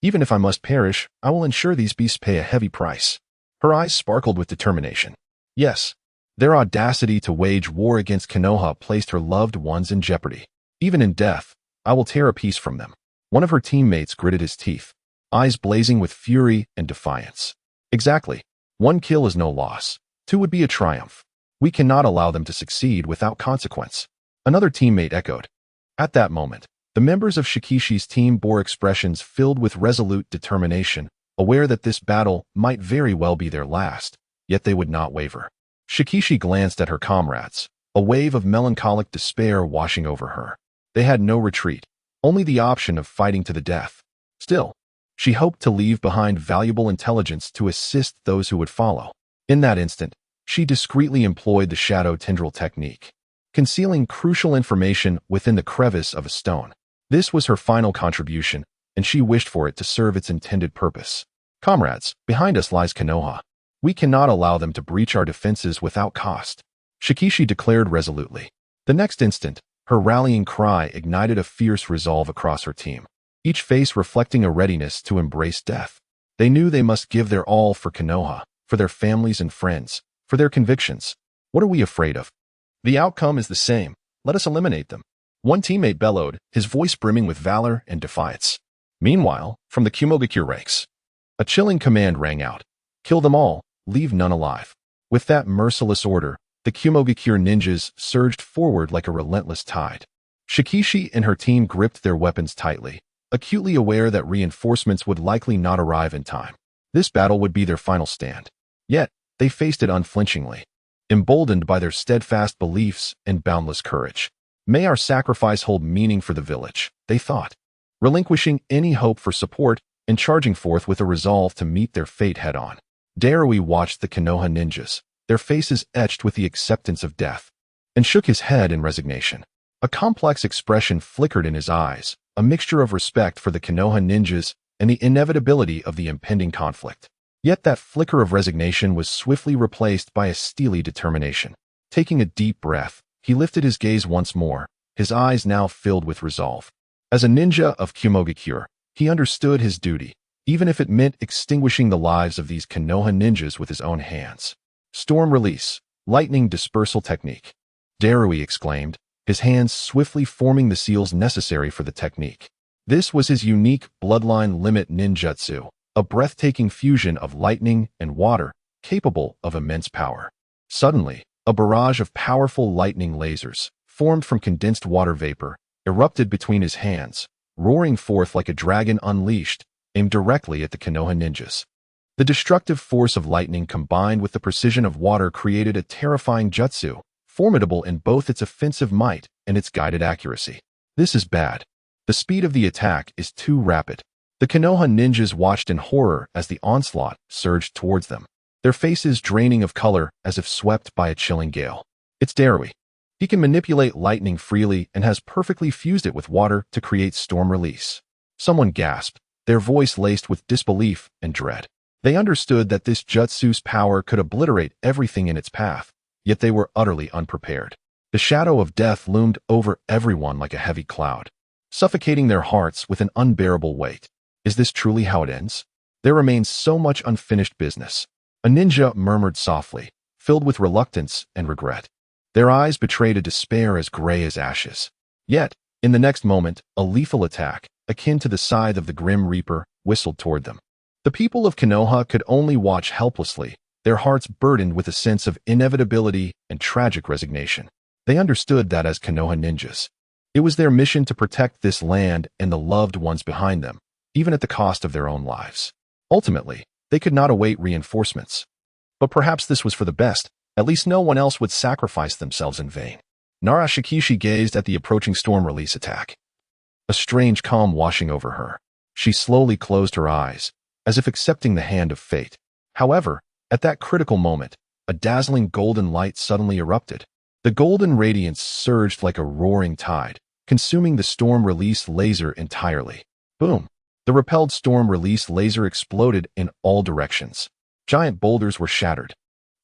[SPEAKER 1] Even if I must perish, I will ensure these beasts pay a heavy price. Her eyes sparkled with determination. Yes, their audacity to wage war against Konoha placed her loved ones in jeopardy. Even in death, I will tear a piece from them. One of her teammates gritted his teeth, eyes blazing with fury and defiance. Exactly. One kill is no loss. Two would be a triumph. We cannot allow them to succeed without consequence. Another teammate echoed. At that moment, the members of Shikishi's team bore expressions filled with resolute determination, aware that this battle might very well be their last, yet they would not waver. Shikishi glanced at her comrades, a wave of melancholic despair washing over her. They had no retreat, only the option of fighting to the death. Still, she hoped to leave behind valuable intelligence to assist those who would follow. In that instant, she discreetly employed the shadow tendril technique, concealing crucial information within the crevice of a stone. This was her final contribution, and she wished for it to serve its intended purpose. Comrades, behind us lies Konoha. We cannot allow them to breach our defenses without cost, Shikishi declared resolutely. The next instant, her rallying cry ignited a fierce resolve across her team, each face reflecting a readiness to embrace death. They knew they must give their all for Konoha, for their families and friends, for their convictions. What are we afraid of? The outcome is the same. Let us eliminate them. One teammate bellowed, his voice brimming with valor and defiance. Meanwhile, from the Kumogakure ranks, a chilling command rang out. Kill them all, leave none alive. With that merciless order, the Kumogakure ninjas surged forward like a relentless tide. Shikishi and her team gripped their weapons tightly, acutely aware that reinforcements would likely not arrive in time. This battle would be their final stand. Yet, they faced it unflinchingly, emboldened by their steadfast beliefs and boundless courage. May our sacrifice hold meaning for the village, they thought, relinquishing any hope for support and charging forth with a resolve to meet their fate head-on. Darui watched the Konoha ninjas, their faces etched with the acceptance of death, and shook his head in resignation. A complex expression flickered in his eyes, a mixture of respect for the Konoha ninjas and the inevitability of the impending conflict. Yet that flicker of resignation was swiftly replaced by a steely determination. Taking a deep breath, he lifted his gaze once more, his eyes now filled with resolve. As a ninja of Kumogakure, he understood his duty, even if it meant extinguishing the lives of these Konoha ninjas with his own hands. Storm release, lightning dispersal technique, Darui exclaimed, his hands swiftly forming the seals necessary for the technique. This was his unique bloodline limit ninjutsu, a breathtaking fusion of lightning and water, capable of immense power. Suddenly, a barrage of powerful lightning lasers, formed from condensed water vapor, erupted between his hands, roaring forth like a dragon unleashed, aimed directly at the Konoha ninjas. The destructive force of lightning combined with the precision of water created a terrifying jutsu, formidable in both its offensive might and its guided accuracy. This is bad. The speed of the attack is too rapid. The Konoha ninjas watched in horror as the onslaught surged towards them, their faces draining of color as if swept by a chilling gale. It's Darui. He can manipulate lightning freely and has perfectly fused it with water to create storm release. Someone gasped, their voice laced with disbelief and dread. They understood that this jutsu's power could obliterate everything in its path, yet they were utterly unprepared. The shadow of death loomed over everyone like a heavy cloud, suffocating their hearts with an unbearable weight. Is this truly how it ends? There remains so much unfinished business. A ninja murmured softly, filled with reluctance and regret. Their eyes betrayed a despair as gray as ashes. Yet, in the next moment, a lethal attack, akin to the scythe of the Grim Reaper, whistled toward them. The people of Konoha could only watch helplessly, their hearts burdened with a sense of inevitability and tragic resignation. They understood that as Konoha ninjas, it was their mission to protect this land and the loved ones behind them, even at the cost of their own lives. Ultimately, they could not await reinforcements. But perhaps this was for the best. At least no one else would sacrifice themselves in vain. Nara Shikishi gazed at the approaching storm release attack, a strange calm washing over her. She slowly closed her eyes, as if accepting the hand of fate. However, at that critical moment, a dazzling golden light suddenly erupted. The golden radiance surged like a roaring tide, consuming the storm-release laser entirely. Boom! The repelled storm-release laser exploded in all directions. Giant boulders were shattered.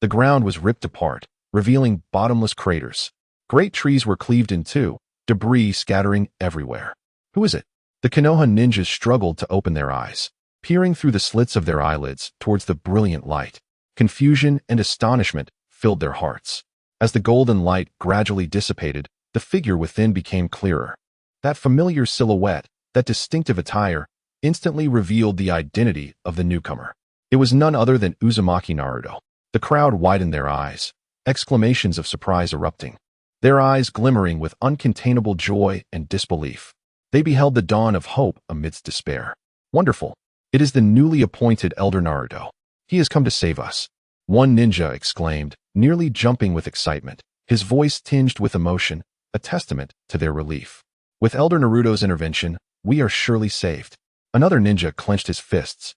[SPEAKER 1] The ground was ripped apart, revealing bottomless craters. Great trees were cleaved in two, debris scattering everywhere. Who is it? The Konoha ninjas struggled to open their eyes, peering through the slits of their eyelids towards the brilliant light. Confusion and astonishment filled their hearts. As the golden light gradually dissipated, the figure within became clearer. That familiar silhouette, that distinctive attire, instantly revealed the identity of the newcomer. It was none other than Uzumaki Naruto. The crowd widened their eyes, exclamations of surprise erupting, their eyes glimmering with uncontainable joy and disbelief. They beheld the dawn of hope amidst despair. Wonderful! It is the newly appointed Elder Naruto. He has come to save us. One ninja exclaimed, nearly jumping with excitement, his voice tinged with emotion, a testament to their relief. With Elder Naruto's intervention, we are surely saved. Another ninja clenched his fists,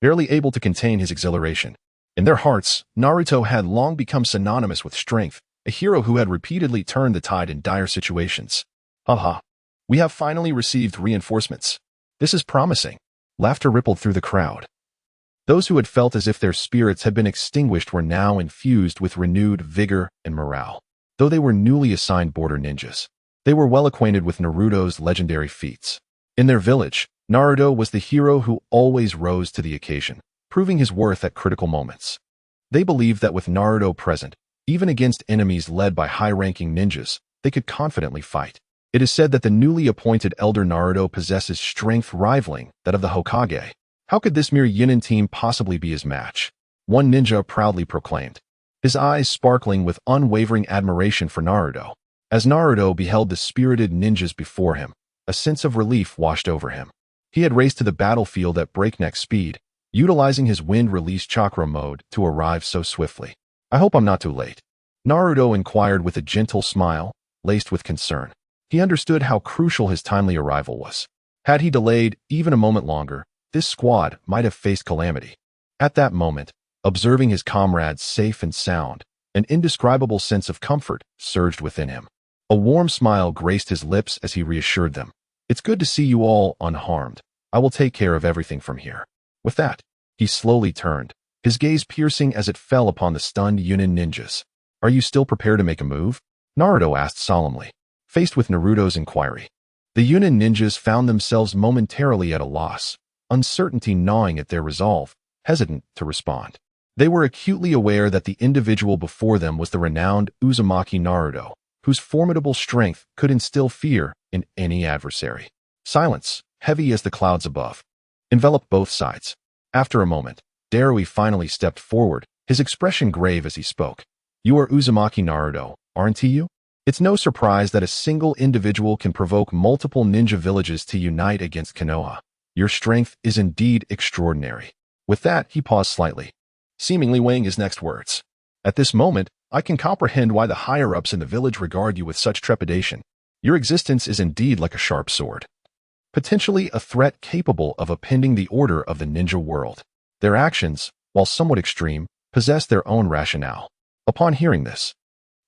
[SPEAKER 1] barely able to contain his exhilaration. In their hearts, Naruto had long become synonymous with strength, a hero who had repeatedly turned the tide in dire situations. Haha. We have finally received reinforcements. This is promising. Laughter rippled through the crowd. Those who had felt as if their spirits had been extinguished were now infused with renewed vigor and morale. Though they were newly assigned border ninjas, they were well acquainted with Naruto's legendary feats. In their village, Naruto was the hero who always rose to the occasion, proving his worth at critical moments. They believed that with Naruto present, even against enemies led by high-ranking ninjas, they could confidently fight. It is said that the newly appointed Elder Naruto possesses strength rivaling that of the Hokage. How could this mere Yinin team possibly be his match? One ninja proudly proclaimed, his eyes sparkling with unwavering admiration for Naruto. As Naruto beheld the spirited ninjas before him, a sense of relief washed over him. He had raced to the battlefield at breakneck speed, utilizing his wind-release chakra mode to arrive so swiftly. I hope I'm not too late. Naruto inquired with a gentle smile, laced with concern. He understood how crucial his timely arrival was. Had he delayed even a moment longer, this squad might have faced calamity. At that moment, observing his comrades safe and sound, an indescribable sense of comfort surged within him. A warm smile graced his lips as he reassured them. It's good to see you all unharmed. I will take care of everything from here. With that, he slowly turned, his gaze piercing as it fell upon the stunned Yunin ninjas. Are you still prepared to make a move? Naruto asked solemnly, faced with Naruto's inquiry. The Yunin ninjas found themselves momentarily at a loss, uncertainty gnawing at their resolve, hesitant to respond. They were acutely aware that the individual before them was the renowned Uzumaki Naruto, whose formidable strength could instill fear in any adversary. Silence, heavy as the clouds above, enveloped both sides. After a moment, Darui finally stepped forward, his expression grave as he spoke. You are Uzumaki Naruto, aren't you? It's no surprise that a single individual can provoke multiple ninja villages to unite against Konoha. Your strength is indeed extraordinary. With that, he paused slightly, seemingly weighing his next words. At this moment, I can comprehend why the higher-ups in the village regard you with such trepidation. Your existence is indeed like a sharp sword, potentially a threat capable of upending the order of the ninja world. Their actions, while somewhat extreme, possess their own rationale. Upon hearing this,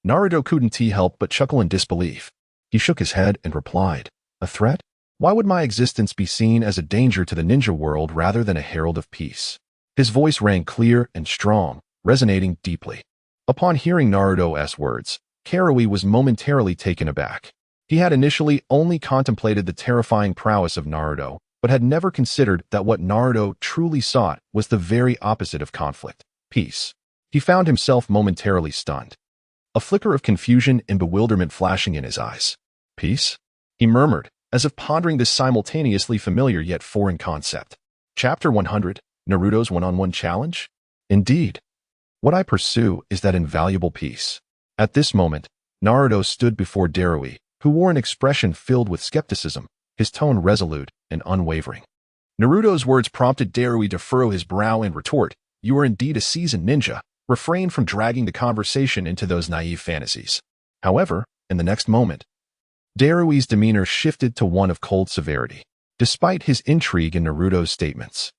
[SPEAKER 1] Naruto couldn't help but chuckle in disbelief. He shook his head and replied, a threat? Why would my existence be seen as a danger to the ninja world rather than a herald of peace? His voice rang clear and strong, resonating deeply. Upon hearing Naruto's words, Karui was momentarily taken aback. He had initially only contemplated the terrifying prowess of Naruto, but had never considered that what Naruto truly sought was the very opposite of conflict, peace. He found himself momentarily stunned, a flicker of confusion and bewilderment flashing in his eyes. Peace? He murmured, as if pondering this simultaneously familiar yet foreign concept. Chapter 100, Naruto's one-on-one challenge? Indeed. What I pursue is that invaluable peace. At this moment, Naruto stood before Darui, who wore an expression filled with skepticism, his tone resolute and unwavering. Naruto's words prompted Darui to furrow his brow and retort, you are indeed a seasoned ninja. Refrain from dragging the conversation into those naive fantasies. However, in the next moment, Darui's demeanor shifted to one of cold severity, despite his intrigue in Naruto's statements.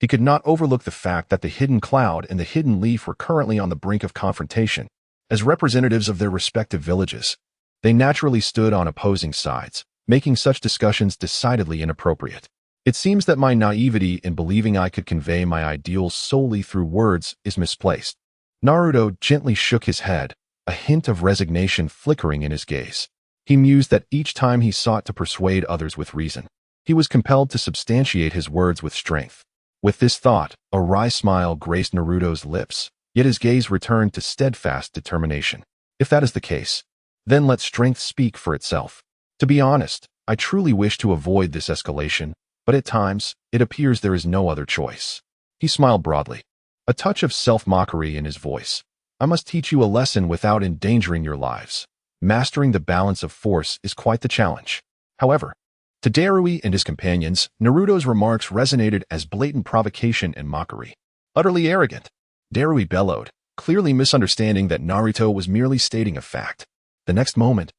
[SPEAKER 1] He could not overlook the fact that the hidden cloud and the hidden leaf were currently on the brink of confrontation. As representatives of their respective villages, they naturally stood on opposing sides, making such discussions decidedly inappropriate. It seems that my naivety in believing I could convey my ideals solely through words is misplaced. Naruto gently shook his head, a hint of resignation flickering in his gaze. He mused that each time he sought to persuade others with reason, he was compelled to substantiate his words with strength. With this thought, a wry smile graced Naruto's lips, yet his gaze returned to steadfast determination. If that is the case, then let strength speak for itself. To be honest, I truly wish to avoid this escalation, but at times, it appears there is no other choice. He smiled broadly, a touch of self-mockery in his voice. I must teach you a lesson without endangering your lives. Mastering the balance of force is quite the challenge. However, to Darui and his companions, Naruto's remarks resonated as blatant provocation and mockery. Utterly arrogant, Darui bellowed, clearly misunderstanding that Naruto was merely stating a fact. The next moment,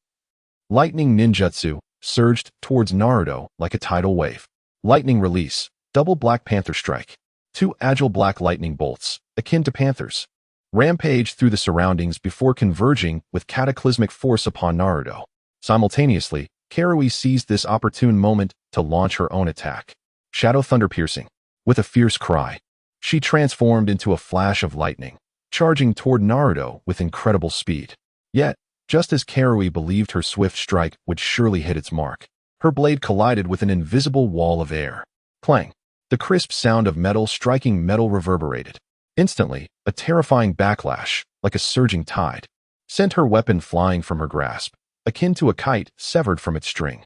[SPEAKER 1] lightning ninjutsu surged towards Naruto like a tidal wave. Lightning release, double Black Panther strike. Two agile black lightning bolts, akin to panthers, rampaged through the surroundings before converging with cataclysmic force upon Naruto. Simultaneously, Karui seized this opportune moment to launch her own attack. Shadow thunder piercing. With a fierce cry, she transformed into a flash of lightning, charging toward Naruto with incredible speed. Yet, just as Karui believed her swift strike would surely hit its mark, her blade collided with an invisible wall of air. Clang! The crisp sound of metal striking metal reverberated. Instantly, a terrifying backlash, like a surging tide, sent her weapon flying from her grasp, akin to a kite severed from its string.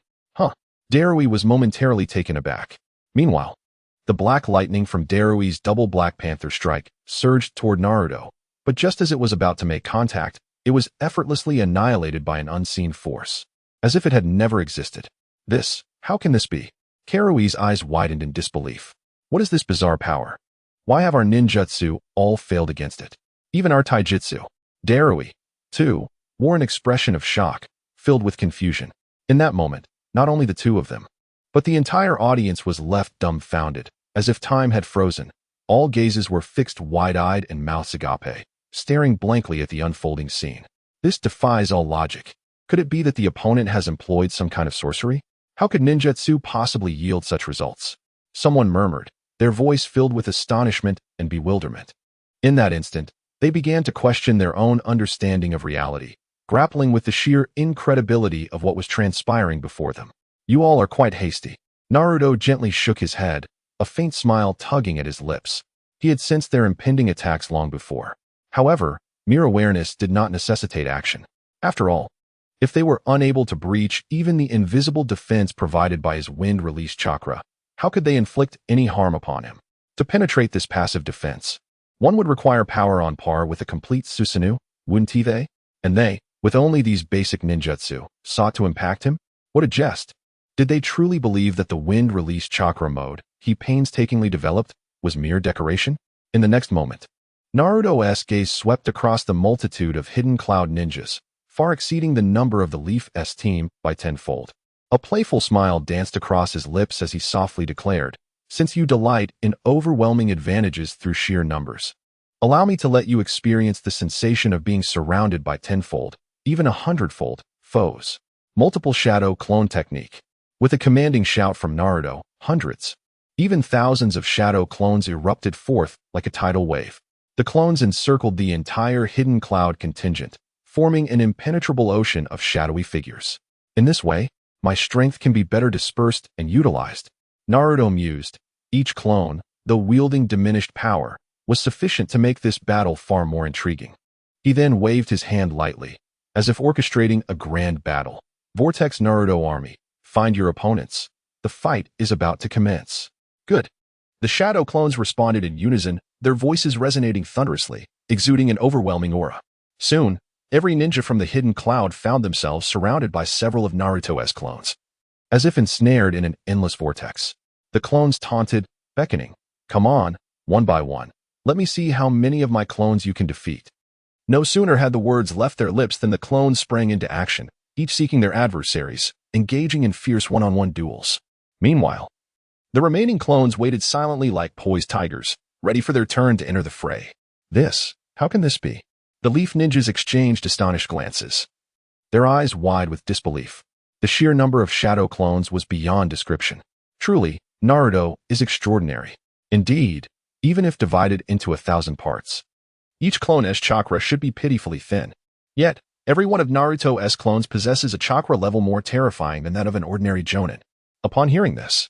[SPEAKER 1] Darui was momentarily taken aback. Meanwhile, the black lightning from Darui's double Black Panther strike surged toward Naruto, but just as it was about to make contact, it was effortlessly annihilated by an unseen force, as if it had never existed. How can this be? Karui's eyes widened in disbelief. What is this bizarre power? Why have our ninjutsu all failed against it? Even our taijutsu. Darui, too, wore an expression of shock, filled with confusion. In that moment, not only the two of them, but the entire audience was left dumbfounded, as if time had frozen. All gazes were fixed wide-eyed and mouths agape, staring blankly at the unfolding scene. This defies all logic. Could it be that the opponent has employed some kind of sorcery? How could ninjutsu possibly yield such results? Someone murmured, their voice filled with astonishment and bewilderment. In that instant, they began to question their own understanding of reality, grappling with the sheer incredibility of what was transpiring before them. You all are quite hasty. Naruto gently shook his head, a faint smile tugging at his lips. He had sensed their impending attacks long before. However, mere awareness did not necessitate action. After all, if they were unable to breach even the invisible defense provided by his wind-released chakra, how could they inflict any harm upon him? To penetrate this passive defense, one would require power on par with a complete Susanoo, wouldn't they? And they, with only these basic ninjutsu, sought to impact him? What a jest! Did they truly believe that the wind-released chakra mode he painstakingly developed was mere decoration? In the next moment, Naruto's gaze swept across the multitude of hidden cloud ninjas, far exceeding the number of the Leaf S team by tenfold. A playful smile danced across his lips as he softly declared, "Since you delight in overwhelming advantages through sheer numbers, allow me to let you experience the sensation of being surrounded by tenfold, even 100-fold, foes." Multiple shadow clone technique. With a commanding shout from Naruto, hundreds, even thousands of shadow clones erupted forth like a tidal wave. The clones encircled the entire hidden cloud contingent, forming an impenetrable ocean of shadowy figures. In this way, my strength can be better dispersed and utilized. Naruto mused. Each clone, though wielding diminished power, was sufficient to make this battle far more intriguing. He then waved his hand lightly, as if orchestrating a grand battle. Vortex Naruto Army, find your opponents. The fight is about to commence. Good. The shadow clones responded in unison, their voices resonating thunderously, exuding an overwhelming aura. Soon, every ninja from the hidden cloud found themselves surrounded by several of Naruto's clones. As if ensnared in an endless vortex, the clones taunted, beckoning, "Come on, one by one. Let me see how many of my clones you can defeat." No sooner had the words left their lips than the clones sprang into action, each seeking their adversaries, engaging in fierce one-on-one duels. Meanwhile, The remaining clones waited silently like poised tigers, ready for their turn to enter the fray. How can this be? The Leaf Ninjas exchanged astonished glances, their eyes wide with disbelief. The sheer number of shadow clones was beyond description. Truly, Naruto is extraordinary. Indeed, even if divided into 1,000 parts, each clone's chakra should be pitifully thin. Yet, every one of Naruto's clones possesses a chakra level more terrifying than that of an ordinary jonin. Upon hearing this,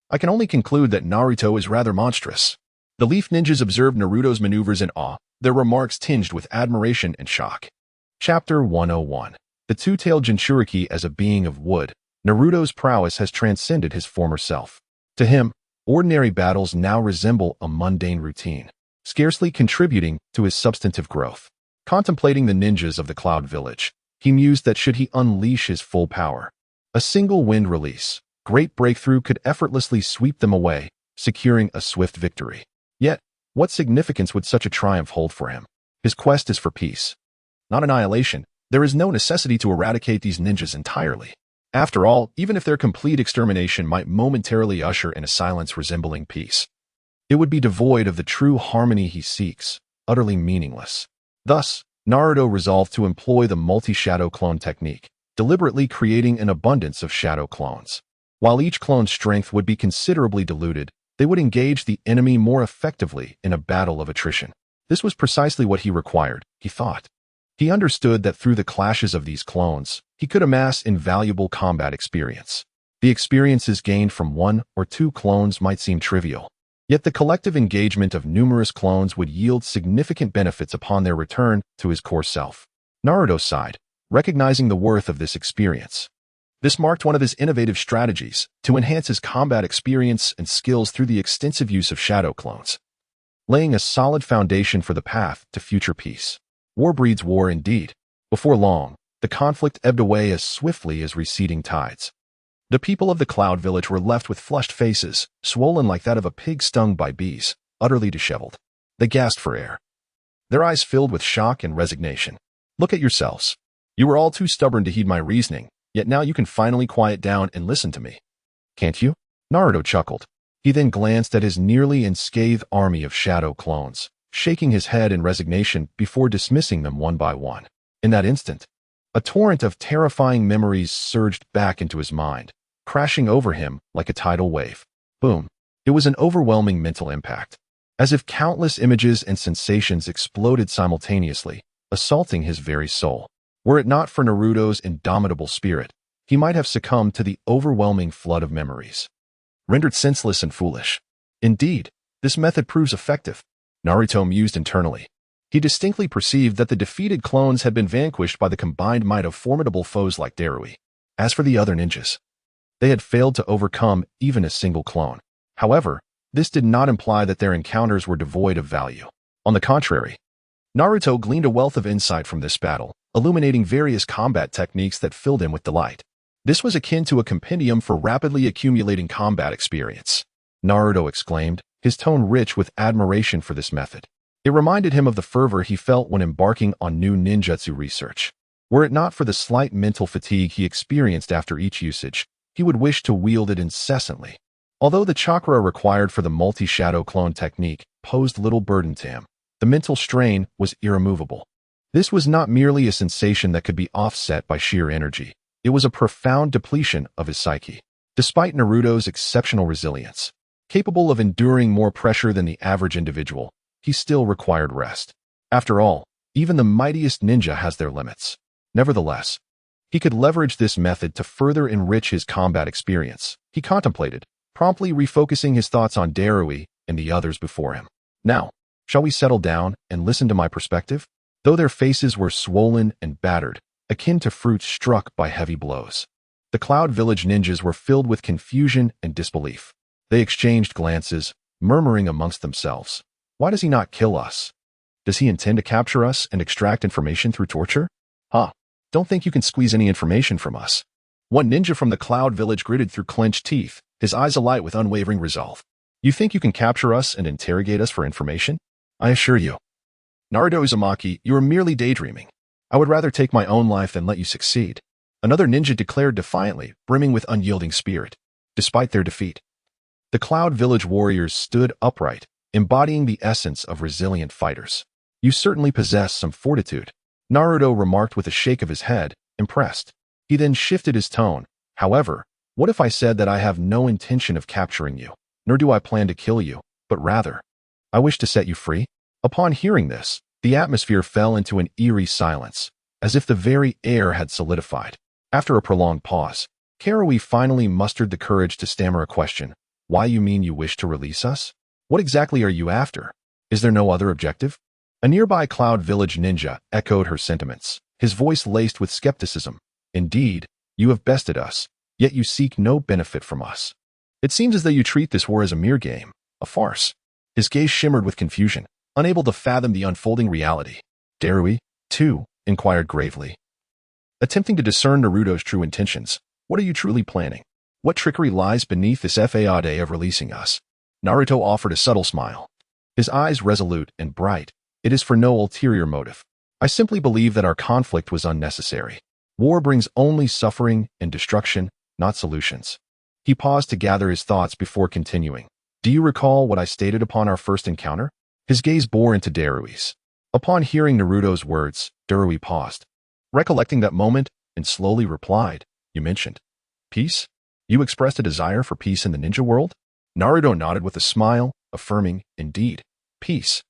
[SPEAKER 1] I can only conclude that Naruto is rather monstrous. The Leaf Ninjas observed Naruto's maneuvers in awe, their remarks tinged with admiration and shock. Chapter 101. The Two-Tailed Jinchuriki as a being of wood. Naruto's prowess has transcended his former self. To him, ordinary battles now resemble a mundane routine, scarcely contributing to his substantive growth. Contemplating the ninjas of the Cloud Village, he mused that should he unleash his full power, a single wind release, great breakthrough could effortlessly sweep them away, securing a swift victory. Yet, what significance would such a triumph hold for him? His quest is for peace, not annihilation. There is no necessity to eradicate these ninjas entirely. After all, even if their complete extermination might momentarily usher in a silence resembling peace, it would be devoid of the true harmony he seeks, utterly meaningless. Thus, Naruto resolved to employ the multi-shadow clone technique, deliberately creating an abundance of shadow clones. While each clone's strength would be considerably diluted, they would engage the enemy more effectively in a battle of attrition. This was precisely what he required, he thought. He understood that through the clashes of these clones, he could amass invaluable combat experience. The experiences gained from 1 or 2 clones might seem trivial, yet the collective engagement of numerous clones would yield significant benefits upon their return to his core self. Naruto sighed, recognizing the worth of this experience. This marked one of his innovative strategies to enhance his combat experience and skills through the extensive use of shadow clones, laying a solid foundation for the path to future peace. War breeds war indeed. Before long, the conflict ebbed away as swiftly as receding tides. The people of the Cloud Village were left with flushed faces, swollen like that of a pig stung by bees, utterly disheveled. They gasped for air, their eyes filled with shock and resignation. Look at yourselves. You were all too stubborn to heed my reasoning, yet now you can finally quiet down and listen to me. Can't you? Naruto chuckled. He then glanced at his nearly unscathed army of shadow clones, shaking his head in resignation before dismissing them one by one. In that instant, a torrent of terrifying memories surged back into his mind, crashing over him like a tidal wave. Boom. It was an overwhelming mental impact, as if countless images and sensations exploded simultaneously, assaulting his very soul. Were it not for Naruto's indomitable spirit, he might have succumbed to the overwhelming flood of memories, rendered senseless and foolish. Indeed, this method proves effective. Naruto mused internally. He distinctly perceived that the defeated clones had been vanquished by the combined might of formidable foes like Darui. As for the other ninjas, they had failed to overcome even a single clone. However, this did not imply that their encounters were devoid of value. On the contrary, Naruto gleaned a wealth of insight from this battle, illuminating various combat techniques that filled him with delight. This was akin to a compendium for rapidly accumulating combat experience. Naruto exclaimed, his tone rich with admiration for this method. It reminded him of the fervor he felt when embarking on new ninjutsu research. Were it not for the slight mental fatigue he experienced after each usage, he would wish to wield it incessantly. Although the chakra required for the multi-shadow clone technique posed little burden to him, the mental strain was irremovable. This was not merely a sensation that could be offset by sheer energy. It was a profound depletion of his psyche. Despite Naruto's exceptional resilience, capable of enduring more pressure than the average individual, he still required rest. After all, even the mightiest ninja has their limits. Nevertheless, he could leverage this method to further enrich his combat experience. He contemplated, promptly refocusing his thoughts on Darui and the others before him. Now, shall we settle down and listen to my perspective? Though their faces were swollen and battered, akin to fruits struck by heavy blows, the Cloud Village ninjas were filled with confusion and disbelief. They exchanged glances, murmuring amongst themselves. Why does he not kill us? Does he intend to capture us and extract information through torture? Don't think you can squeeze any information from us. One ninja from the Cloud Village gritted through clenched teeth, his eyes alight with unwavering resolve. You think you can capture us and interrogate us for information? I assure you, Naruto Uzumaki, you are merely daydreaming. I would rather take my own life than let you succeed. Another ninja declared defiantly, brimming with unyielding spirit. Despite their defeat, The Cloud Village warriors stood upright, embodying the essence of resilient fighters. You certainly possess some fortitude, Naruto remarked with a shake of his head, impressed. He then shifted his tone. However, what if I said that I have no intention of capturing you, nor do I plan to kill you, but rather, I wish to set you free? Upon hearing this, the atmosphere fell into an eerie silence, as if the very air had solidified. After a prolonged pause, Karui finally mustered the courage to stammer a question. Why you mean you wish to release us? What exactly are you after? Is there no other objective? A nearby Cloud Village ninja echoed her sentiments, his voice laced with skepticism. Indeed, you have bested us, yet you seek no benefit from us. It seems as though you treat this war as a mere game, a farce. His gaze shimmered with confusion, unable to fathom the unfolding reality. Darui, too, inquired gravely. Attempting to discern Naruto's true intentions, what are you truly planning? What trickery lies beneath this facade of releasing us? Naruto offered a subtle smile. His eyes resolute and bright. It is for no ulterior motive. I simply believe that our conflict was unnecessary. War brings only suffering and destruction, not solutions. He paused to gather his thoughts before continuing. Do you recall what I stated upon our first encounter? His gaze bore into Darui's. Upon hearing Naruto's words, Darui paused, recollecting that moment, and slowly replied, You mentioned peace? You expressed a desire for peace in the ninja world? Naruto nodded with a smile, affirming, Indeed, peace.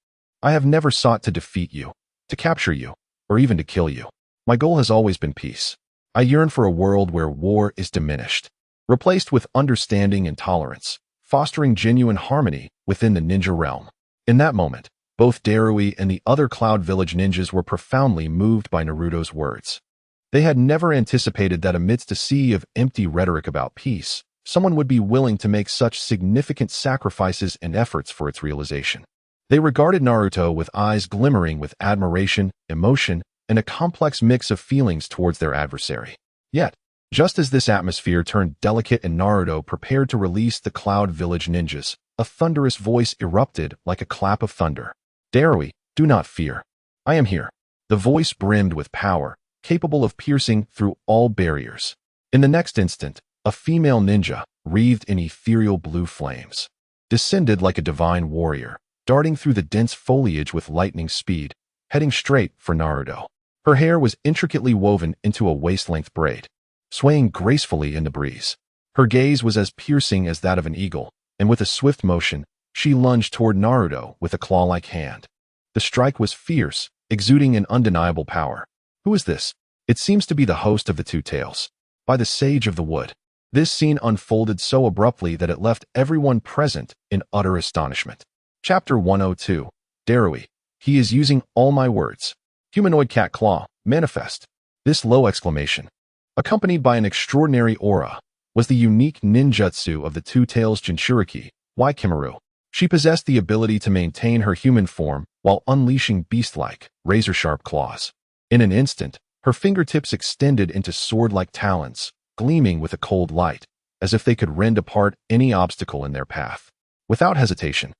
[SPEAKER 1] I have never sought to defeat you, to capture you, or even to kill you. My goal has always been peace. I yearn for a world where war is diminished, replaced with understanding and tolerance, fostering genuine harmony within the ninja realm. In that moment, both Darui and the other Cloud Village ninjas were profoundly moved by Naruto's words. They had never anticipated that amidst a sea of empty rhetoric about peace, someone would be willing to make such significant sacrifices and efforts for its realization. They regarded Naruto with eyes glimmering with admiration, emotion, and a complex mix of feelings towards their adversary. Yet, just as this atmosphere turned delicate and Naruto prepared to release the Cloud Village ninjas, a thunderous voice erupted like a clap of thunder. Darui, do not fear. I am here. The voice brimmed with power, capable of piercing through all barriers. In the next instant, a female ninja, wreathed in ethereal blue flames, descended like a divine warrior, darting through the dense foliage with lightning speed, heading straight for Naruto. Her hair was intricately woven into a waist-length braid, swaying gracefully in the breeze. Her gaze was as piercing as that of an eagle, and with a swift motion, she lunged toward Naruto with a claw-like hand. The strike was fierce, exuding an undeniable power. Who is this? It seems to be the host of the two tales. By the Sage of the Wood. This scene unfolded so abruptly that it left everyone present in utter astonishment. Chapter 102. Darui. He is using all my words. Humanoid cat claw, manifest. This low exclamation, accompanied by an extraordinary aura, was the unique ninjutsu of the Two Tails Jinchuriki, Kimaru. She possessed the ability to maintain her human form while unleashing beast-like, razor-sharp claws. In an instant, her fingertips extended into sword-like talons, gleaming with a cold light, as if they could rend apart any obstacle in their path. Without hesitation,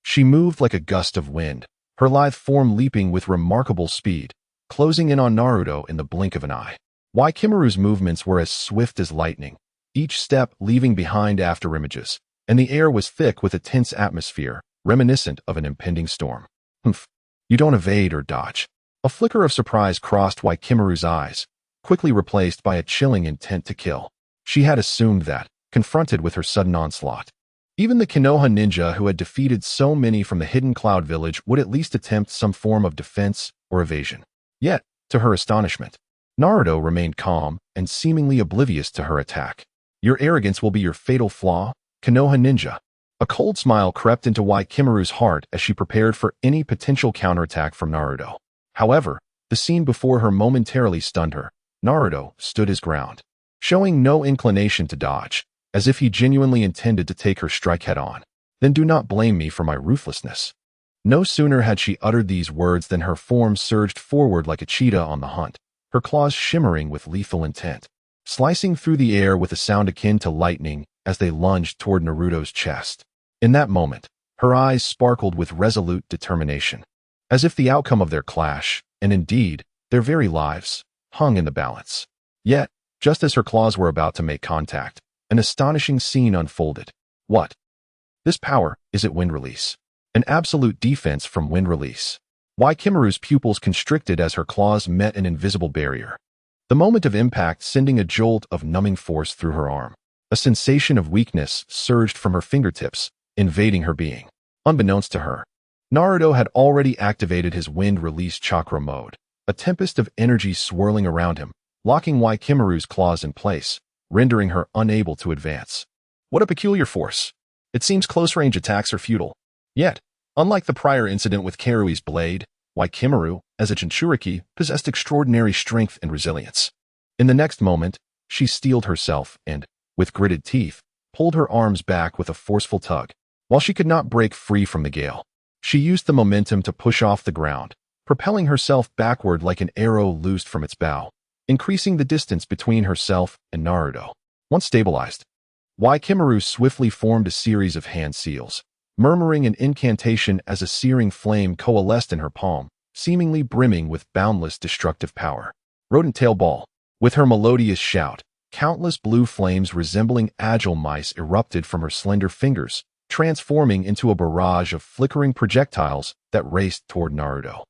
[SPEAKER 1] she moved like a gust of wind, her lithe form leaping with remarkable speed, closing in on Naruto in the blink of an eye. Kimaru's movements were as swift as lightning, each step leaving behind afterimages, and the air was thick with a tense atmosphere, reminiscent of an impending storm. Humph. You don't evade or dodge. A flicker of surprise crossed Kimaru's eyes, quickly replaced by a chilling intent to kill. She had assumed that, confronted with her sudden onslaught, even the Konoha ninja who had defeated so many from the hidden Cloud Village would at least attempt some form of defense or evasion. Yet, to her astonishment, Naruto remained calm and seemingly oblivious to her attack. Your arrogance will be your fatal flaw, Konoha ninja. A cold smile crept into Kimaru's heart as she prepared for any potential counterattack from Naruto. However, the scene before her momentarily stunned her. Naruto stood his ground, showing no inclination to dodge, as if he genuinely intended to take her strike head-on. Then do not blame me for my ruthlessness. No sooner had she uttered these words than her form surged forward like a cheetah on the hunt, her claws shimmering with lethal intent, slicing through the air with a sound akin to lightning as they lunged toward Naruto's chest. In that moment, her eyes sparkled with resolute determination, as if the outcome of their clash, and indeed, their very lives, hung in the balance. Yet, just as her claws were about to make contact, an astonishing scene unfolded. What? This power is at wind release. An absolute defense from wind release. Kimaru's pupils constricted as her claws met an invisible barrier. The moment of impact sending a jolt of numbing force through her arm. A sensation of weakness surged from her fingertips, invading her being. Unbeknownst to her, Naruto had already activated his wind release chakra mode, a tempest of energy swirling around him, locking Kimaru's claws in place, rendering her unable to advance. What a peculiar force. It seems close-range attacks are futile. Yet, unlike the prior incident with Karui's blade, Kimaru, as a Jinchuriki, possessed extraordinary strength and resilience. In the next moment, she steeled herself and, with gritted teeth, pulled her arms back with a forceful tug. While she could not break free from the gale, she used the momentum to push off the ground, propelling herself backward like an arrow loosed from its bow, increasing the distance between herself and Naruto. Once stabilized, Kimaru swiftly formed a series of hand seals, murmuring an incantation as a searing flame coalesced in her palm, seemingly brimming with boundless destructive power. Rodent tail ball. With her melodious shout, countless blue flames resembling agile mice erupted from her slender fingers, transforming into a barrage of flickering projectiles that raced toward Naruto,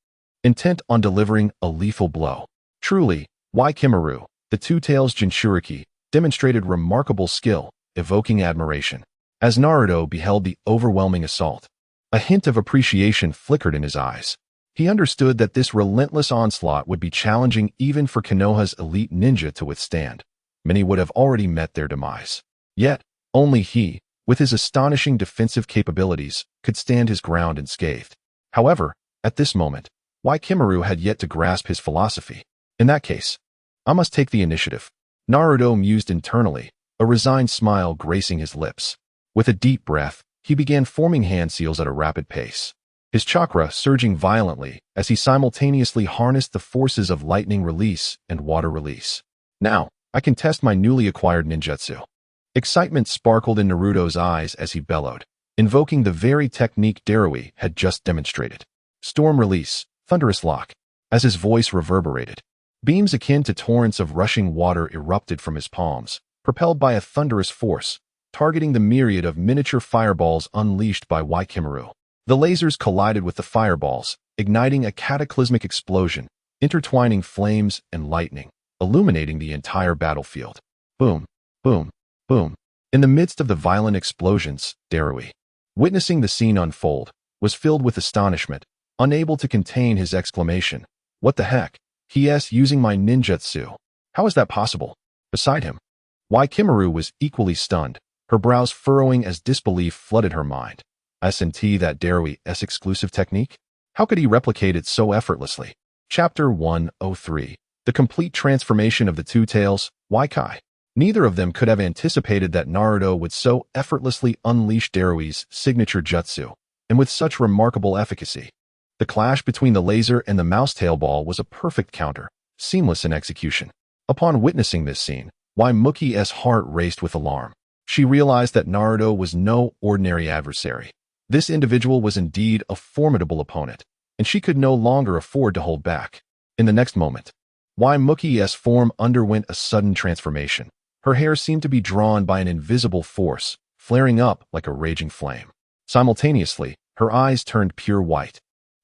[SPEAKER 1] intent on delivering a lethal blow. Truly, Kimaru, the Two-Tails Jinchuriki, demonstrated remarkable skill, evoking admiration. As Naruto beheld the overwhelming assault, a hint of appreciation flickered in his eyes. He understood that this relentless onslaught would be challenging even for Konoha's elite ninja to withstand. Many would have already met their demise. Yet, only he, with his astonishing defensive capabilities, could stand his ground unscathed. However, at this moment, Kimaru had yet to grasp his philosophy. In that case, I must take the initiative. Naruto mused internally, a resigned smile gracing his lips. With a deep breath, he began forming hand seals at a rapid pace, his chakra surging violently as he simultaneously harnessed the forces of lightning release and water release. Now, I can test my newly acquired ninjutsu. Excitement sparkled in Naruto's eyes as he bellowed, invoking the very technique Darui had just demonstrated. Storm release, thunderous lock. As his voice reverberated, beams akin to torrents of rushing water erupted from his palms, propelled by a thunderous force, targeting the myriad of miniature fireballs unleashed by Kimaru. The lasers collided with the fireballs, igniting a cataclysmic explosion, intertwining flames and lightning, illuminating the entire battlefield. Boom, boom, boom. In the midst of the violent explosions, Darui, witnessing the scene unfold, was filled with astonishment, unable to contain his exclamation. What the heck? He is using my ninjutsu. How is that possible? Beside him, Kimaru was equally stunned, her brows furrowing as disbelief flooded her mind. Isn't that Darui's exclusive technique? How could he replicate it so effortlessly? Chapter 103. The complete transformation of the Two-Tails, Kai. Neither of them could have anticipated that Naruto would so effortlessly unleash Darui's signature jutsu, and with such remarkable efficacy. The clash between the laser and the mouse-tail ball was a perfect counter, seamless in execution. Upon witnessing this scene, Muki's heart raced with alarm. She realized that Naruto was no ordinary adversary. This individual was indeed a formidable opponent, and she could no longer afford to hold back. In the next moment, Muki's form underwent a sudden transformation. Her hair seemed to be drawn by an invisible force, flaring up like a raging flame. Simultaneously, her eyes turned pure white,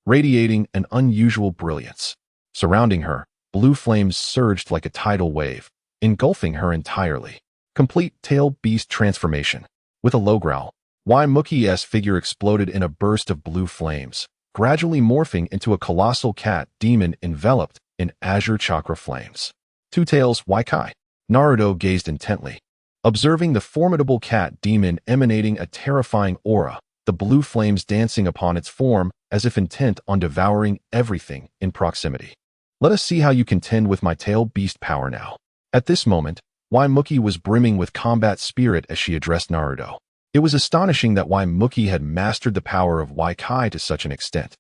[SPEAKER 1] radiating an unusual brilliance. Surrounding her, blue flames surged like a tidal wave, engulfing her entirely. Complete tail beast transformation. With a low growl, Muki's figure exploded in a burst of blue flames, gradually morphing into a colossal cat demon enveloped in azure chakra flames. Two-Tails Kai. Naruto gazed intently, observing the formidable cat demon emanating a terrifying aura, the blue flames dancing upon its form as if intent on devouring everything in proximity. Let us see how you contend with my tail beast power now. At this moment, Muki was brimming with combat spirit as she addressed Naruto. It was astonishing that Muki had mastered the power of Kai to such an extent.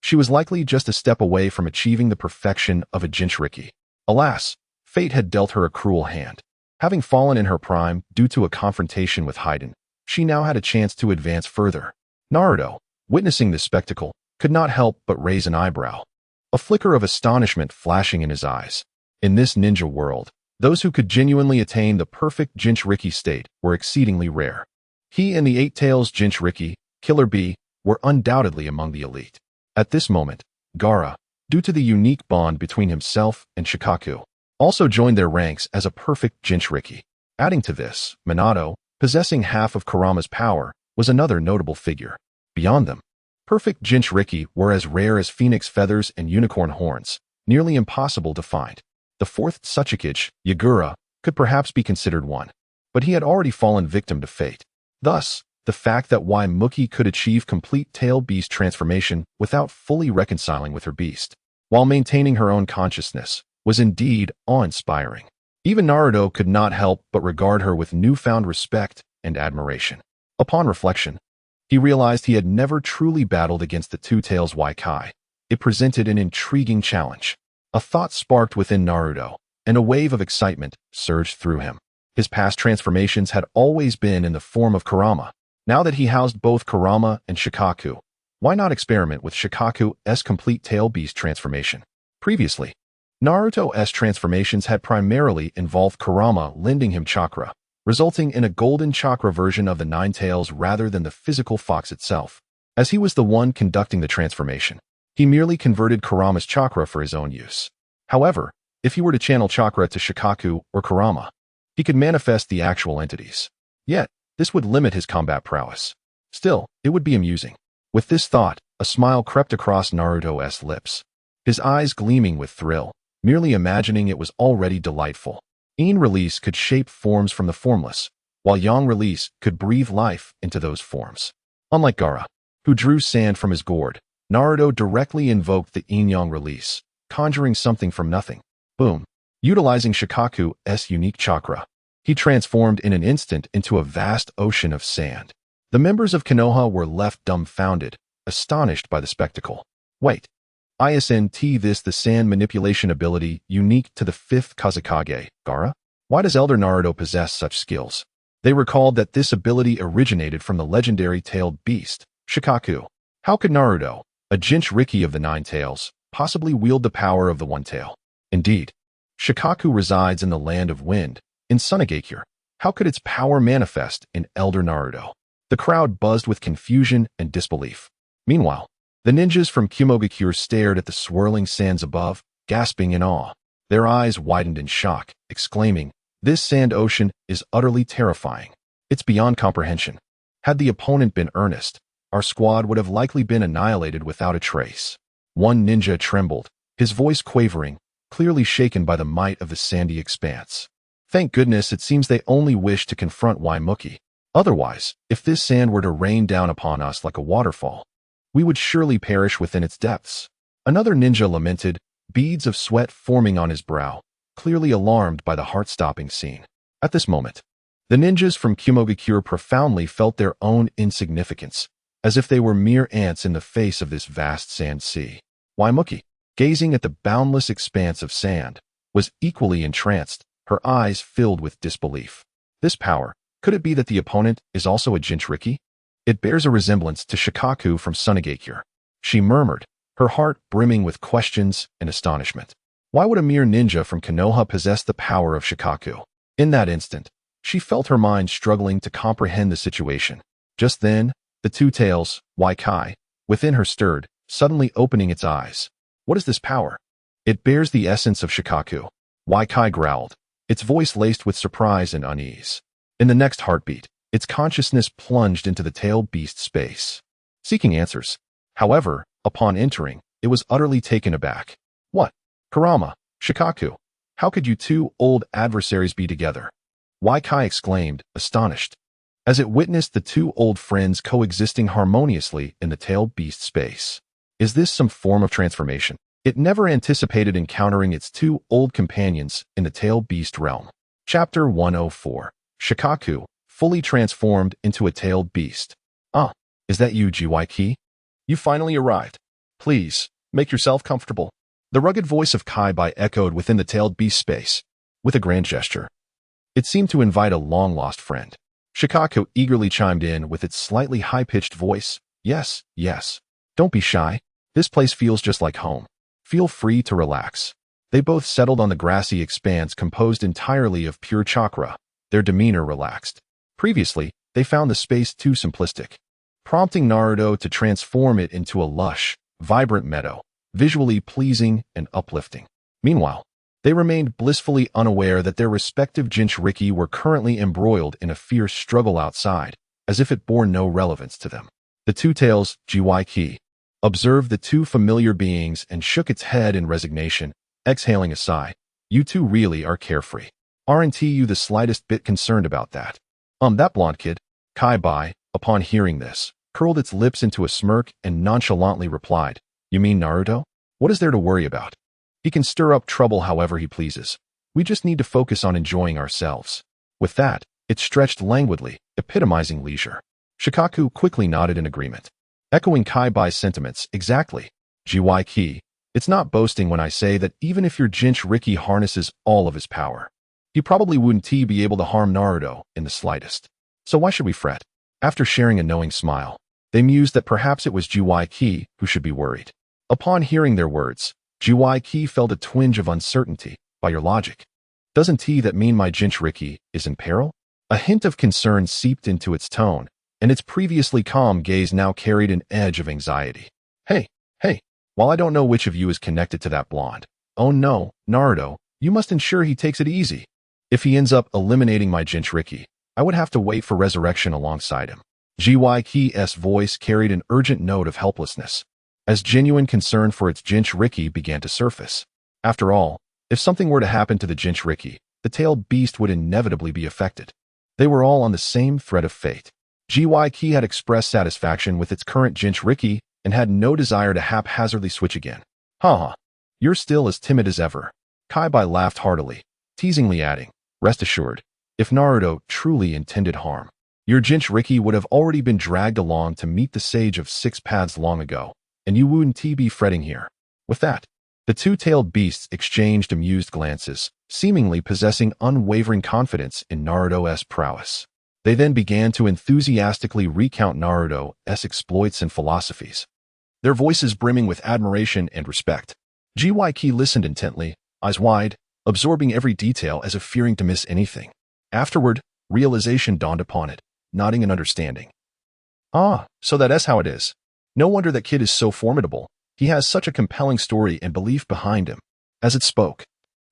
[SPEAKER 1] She was likely just a step away from achieving the perfection of a Jinchuriki. Alas, fate had dealt her a cruel hand. Having fallen in her prime due to a confrontation with Haiden, she now had a chance to advance further. Naruto, witnessing this spectacle, could not help but raise an eyebrow, a flicker of astonishment flashing in his eyes. In this ninja world, those who could genuinely attain the perfect Jinchuriki state were exceedingly rare. He and the Eight Tails Jinchuriki, Killer Bee, were undoubtedly among the elite. At this moment, Gaara, due to the unique bond between himself and Shikaku, also joined their ranks as a perfect Jinchuriki. Adding to this, Minato, possessing half of Kurama's power, was another notable figure. Beyond them, perfect Jinchuriki were as rare as phoenix feathers and unicorn horns, nearly impossible to find. The fourth Tsuchikage, Yagura, could perhaps be considered one, but he had already fallen victim to fate. Thus, the fact that Muki could achieve complete tail beast transformation without fully reconciling with her beast, while maintaining her own consciousness, was indeed awe-inspiring. Even Naruto could not help but regard her with newfound respect and admiration. Upon reflection, he realized he had never truly battled against the Two Tails Kai. It presented an intriguing challenge. A thought sparked within Naruto, and a wave of excitement surged through him. His past transformations had always been in the form of Kurama. Now that he housed both Kurama and Shikaku, why not experiment with Shikaku's complete tail beast transformation? Previously, Naruto's transformations had primarily involved Kurama lending him chakra, resulting in a golden chakra version of the Nine Tails rather than the physical fox itself. As he was the one conducting the transformation, he merely converted Kurama's chakra for his own use. However, if he were to channel chakra to Shikaku or Kurama, he could manifest the actual entities. Yet, this would limit his combat prowess. Still, it would be amusing. With this thought, a smile crept across Naruto's lips, his eyes gleaming with thrill. Merely imagining it was already delightful. Yin release could shape forms from the formless, while Yang release could breathe life into those forms. Unlike Gaara, who drew sand from his gourd, Naruto directly invoked the Yin-Yang release, conjuring something from nothing. Boom. Utilizing Shikaku's unique chakra, he transformed in an instant into a vast ocean of sand. The members of Konoha were left dumbfounded, astonished by the spectacle. Wait. Isn't this the sand manipulation ability unique to the fifth Kazekage, Gaara? Why does Elder Naruto possess such skills? They recalled that this ability originated from the legendary tailed beast, Shikaku. How could Naruto, a Jinchuriki of the Nine Tails, possibly wield the power of the One Tail? Indeed, Shikaku resides in the land of wind, in Sunagakure. How could its power manifest in Elder Naruto? The crowd buzzed with confusion and disbelief. Meanwhile, the ninjas from Kumogakure stared at the swirling sands above, gasping in awe. Their eyes widened in shock, exclaiming, "This sand ocean is utterly terrifying. It's beyond comprehension. Had the opponent been earnest, our squad would have likely been annihilated without a trace." One ninja trembled, his voice quavering, clearly shaken by the might of the sandy expanse. Thank goodness it seems they only wish to confront Muki. Otherwise, if this sand were to rain down upon us like a waterfall, we would surely perish within its depths. Another ninja lamented, beads of sweat forming on his brow, clearly alarmed by the heart-stopping scene. At this moment, the ninjas from Kumogakure profoundly felt their own insignificance, as if they were mere ants in the face of this vast sand sea. Muki, gazing at the boundless expanse of sand, was equally entranced, her eyes filled with disbelief. This power, could it be that the opponent is also a Jinchuriki? It bears a resemblance to Shikaku from Sunagakure. She murmured, her heart brimming with questions and astonishment. Why would a mere ninja from Konoha possess the power of Shikaku? In that instant, she felt her mind struggling to comprehend the situation. Just then, the Two Tails, Kai, within her stirred, suddenly opening its eyes. What is this power? It bears the essence of Shikaku. Kai growled, its voice laced with surprise and unease. In the next heartbeat, its consciousness plunged into the tailed beast space, seeking answers. However, upon entering, it was utterly taken aback. What? Kurama, Shikaku, how could you two old adversaries be together? Kai exclaimed, astonished, as it witnessed the two old friends coexisting harmoniously in the tailed beast space. Is this some form of transformation? It never anticipated encountering its two old companions in the tailed beast realm. Chapter 104. Shikaku, fully transformed into a tailed beast. Ah, is that you, GYK? You finally arrived. Please, make yourself comfortable. The rugged voice of Kaibai echoed within the tailed beast space, with a grand gesture. It seemed to invite a long-lost friend. Shikaku eagerly chimed in with its slightly high-pitched voice. Yes, yes. Don't be shy. This place feels just like home. Feel free to relax. They both settled on the grassy expanse composed entirely of pure chakra, their demeanor relaxed. Previously, they found the space too simplistic, prompting Naruto to transform it into a lush, vibrant meadow, visually pleasing and uplifting. Meanwhile, they remained blissfully unaware that their respective Jinchuriki were currently embroiled in a fierce struggle outside, as if it bore no relevance to them. The Two Tails, Gyuki, observed the two familiar beings and shook its head in resignation, exhaling a sigh. You two really are carefree. Aren't you the slightest bit concerned about that? That blonde kid. Kage, upon hearing this, curled its lips into a smirk and nonchalantly replied, You mean Naruto? What is there to worry about? He can stir up trouble however he pleases. We just need to focus on enjoying ourselves. With that, it stretched languidly, epitomizing leisure. Shikaku quickly nodded in agreement. Echoing Kai's sentiments, exactly. Gyuki, it's not boasting when I say that even if your Jinchuriki harnesses all of his power, he probably wouldn't be able to harm Naruto in the slightest. So why should we fret? After sharing a knowing smile, they mused that perhaps it was Gyuki who should be worried. Upon hearing their words, Gyuki felt a twinge of uncertainty. By your logic, doesn't that mean my Jinchuriki is in peril? A hint of concern seeped into its tone, and its previously calm gaze now carried an edge of anxiety. Hey, while I don't know which of you is connected to that blonde, oh no, Naruto, you must ensure he takes it easy. If he ends up eliminating my Jinchuriki, I would have to wait for resurrection alongside him. Gyuki's voice carried an urgent note of helplessness, as genuine concern for its Jinchuriki began to surface. After all, if something were to happen to the Jinchuriki, the tailed beast would inevitably be affected. They were all on the same thread of fate. Gyuki had expressed satisfaction with its current Jinchuriki and had no desire to haphazardly switch again. Haha, you're still as timid as ever. Kage laughed heartily, teasingly adding, Rest assured, if Naruto truly intended harm, your Jinchuriki would have already been dragged along to meet the Sage of Six Paths long ago, and you wouldn't be fretting here. With that, the two-tailed beasts exchanged amused glances, seemingly possessing unwavering confidence in Naruto's prowess. They then began to enthusiastically recount Naruto's exploits and philosophies, their voices brimming with admiration and respect. Gyuki listened intently, eyes wide, absorbing every detail as if fearing to miss anything. Afterward, realization dawned upon it, nodding in understanding. So that's how it is. No wonder that kid is so formidable. He has such a compelling story and belief behind him. As it spoke,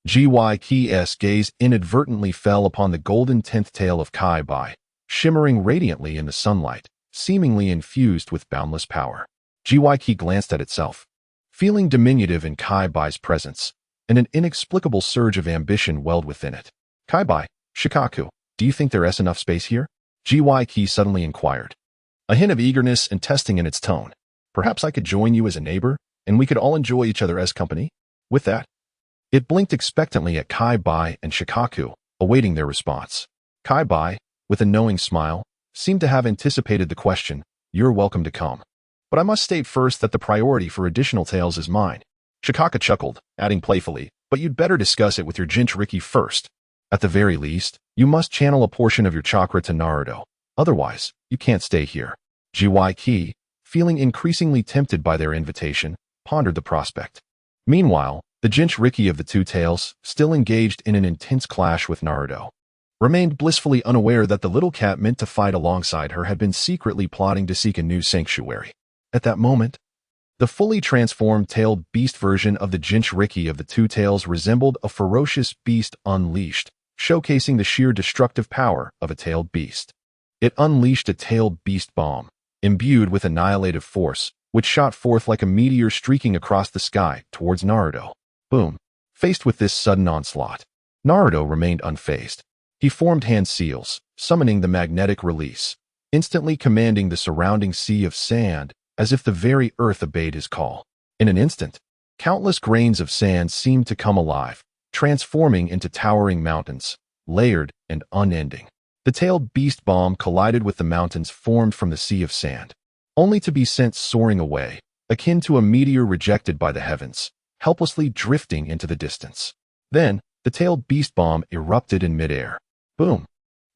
[SPEAKER 1] Gyuki's gaze inadvertently fell upon the golden 10th tail of Kage, shimmering radiantly in the sunlight, seemingly infused with boundless power. Gyuki glanced at itself, feeling diminutive in Kage's presence, and an inexplicable surge of ambition welled within it. Kage, Shikaku, do you think there's enough space here? Gyuki suddenly inquired, a hint of eagerness and testing in its tone. Perhaps I could join you as a neighbor, and we could all enjoy each other as company? With that, it blinked expectantly at Kage and Shikaku, awaiting their response. Kage, with a knowing smile, seemed to have anticipated the question, You're welcome to come. But I must state first that the priority for additional tales is mine. Shikaku chuckled, adding playfully, But you'd better discuss it with your Jinchuriki first. At the very least, you must channel a portion of your chakra to Naruto. Otherwise, you can't stay here. Gyuki, feeling increasingly tempted by their invitation, pondered the prospect. Meanwhile, the Jinchuriki of the Two Tails, still engaged in an intense clash with Naruto, remained blissfully unaware that the little cat meant to fight alongside her had been secretly plotting to seek a new sanctuary. At that moment, the fully transformed tailed beast version of the Jinchuriki of the Two Tails resembled a ferocious beast unleashed, showcasing the sheer destructive power of a tailed beast. It unleashed a tailed beast bomb, imbued with annihilative force, which shot forth like a meteor streaking across the sky towards Naruto. Boom. Faced with this sudden onslaught, Naruto remained unfazed. He formed hand seals, summoning the magnetic release, instantly commanding the surrounding sea of sand as if the very earth obeyed his call. In an instant, countless grains of sand seemed to come alive, transforming into towering mountains, layered and unending. The tailed beast bomb collided with the mountains formed from the sea of sand, only to be sent soaring away, akin to a meteor rejected by the heavens, helplessly drifting into the distance. Then, the tailed beast bomb erupted in midair. Boom!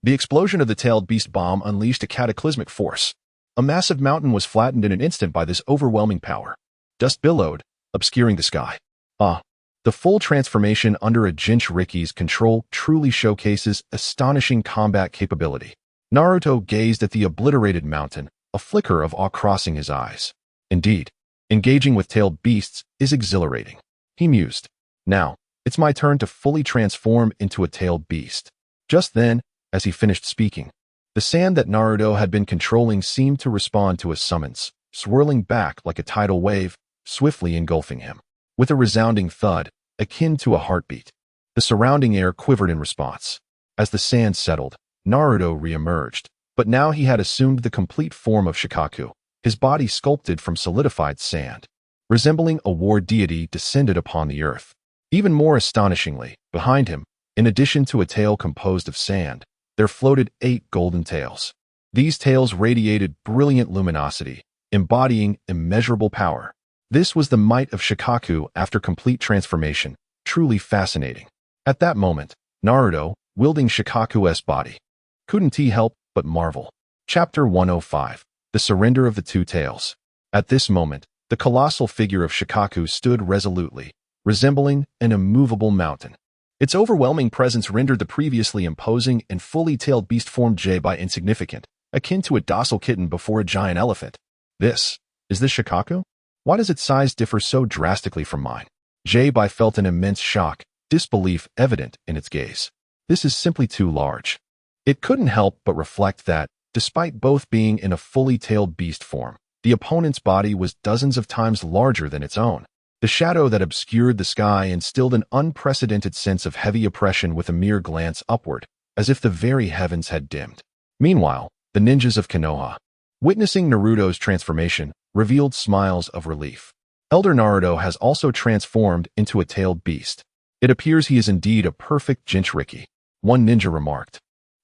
[SPEAKER 1] The explosion of the tailed beast bomb unleashed a cataclysmic force. A massive mountain was flattened in an instant by this overwhelming power. Dust billowed, obscuring the sky. The full transformation under a Jinchuriki's control truly showcases astonishing combat capability. Naruto gazed at the obliterated mountain, a flicker of awe crossing his eyes. Indeed, engaging with tailed beasts is exhilarating. He mused. Now, it's my turn to fully transform into a tailed beast. Just then, as he finished speaking, the sand that Naruto had been controlling seemed to respond to his summons, swirling back like a tidal wave, swiftly engulfing him. With a resounding thud, akin to a heartbeat, the surrounding air quivered in response. As the sand settled, Naruto re-emerged, but now he had assumed the complete form of Shikaku, his body sculpted from solidified sand. Resembling a war deity descended upon the earth. Even more astonishingly, behind him, in addition to a tail composed of sand, there floated 8 golden tails. These tails radiated brilliant luminosity, embodying immeasurable power. This was the might of Shikaku after complete transformation, truly fascinating. At that moment, Naruto, wielding Shikaku's body, couldn't he help but marvel. Chapter 105. The Surrender of the Two Tails. At this moment, the colossal figure of Shikaku stood resolutely, resembling an immovable mountain. Its overwhelming presence rendered the previously imposing and fully tailed beast form Jiraiya insignificant, akin to a docile kitten before a giant elephant. Is this Shikaku? Why does its size differ so drastically from mine? Jiraiya felt an immense shock, disbelief evident in its gaze. This is simply too large. It couldn't help but reflect that, despite both being in a fully tailed beast form, the opponent's body was dozens of times larger than its own. The shadow that obscured the sky instilled an unprecedented sense of heavy oppression with a mere glance upward, as if the very heavens had dimmed. Meanwhile, the ninjas of Konoha, witnessing Naruto's transformation, revealed smiles of relief. Elder Naruto has also transformed into a tailed beast. It appears he is indeed a perfect Jinchuriki, one ninja remarked,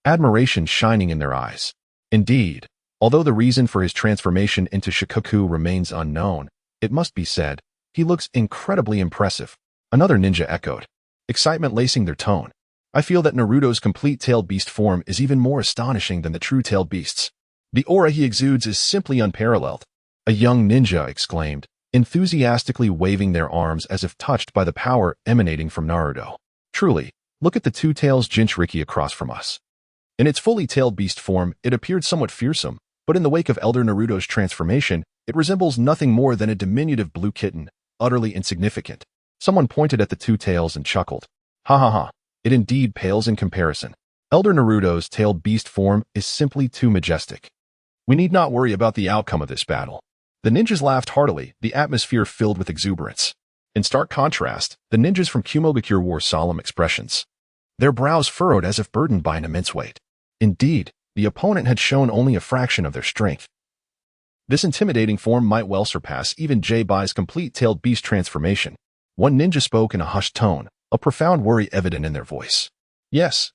[SPEAKER 1] admiration shining in their eyes. Indeed, although the reason for his transformation into Shikaku remains unknown, it must be said, he looks incredibly impressive. Another ninja echoed, excitement lacing their tone. I feel that Naruto's complete tailed beast form is even more astonishing than the true tailed beasts. The aura he exudes is simply unparalleled. A young ninja exclaimed, enthusiastically waving their arms as if touched by the power emanating from Naruto. Truly, look at the two tails Jinchuriki across from us. In its fully tailed beast form, it appeared somewhat fearsome, but in the wake of Elder Naruto's transformation, it resembles nothing more than a diminutive blue kitten, utterly insignificant. Someone pointed at the two tails and chuckled. Ha ha ha, it indeed pales in comparison. Elder Naruto's tailed beast form is simply too majestic. We need not worry about the outcome of this battle. The ninjas laughed heartily, the atmosphere filled with exuberance. In stark contrast, the ninjas from Kumogakure wore solemn expressions. Their brows furrowed as if burdened by an immense weight. Indeed, the opponent had shown only a fraction of their strength. This intimidating form might well surpass even Jiraiya's complete tailed beast transformation. One ninja spoke in a hushed tone, a profound worry evident in their voice. Yes,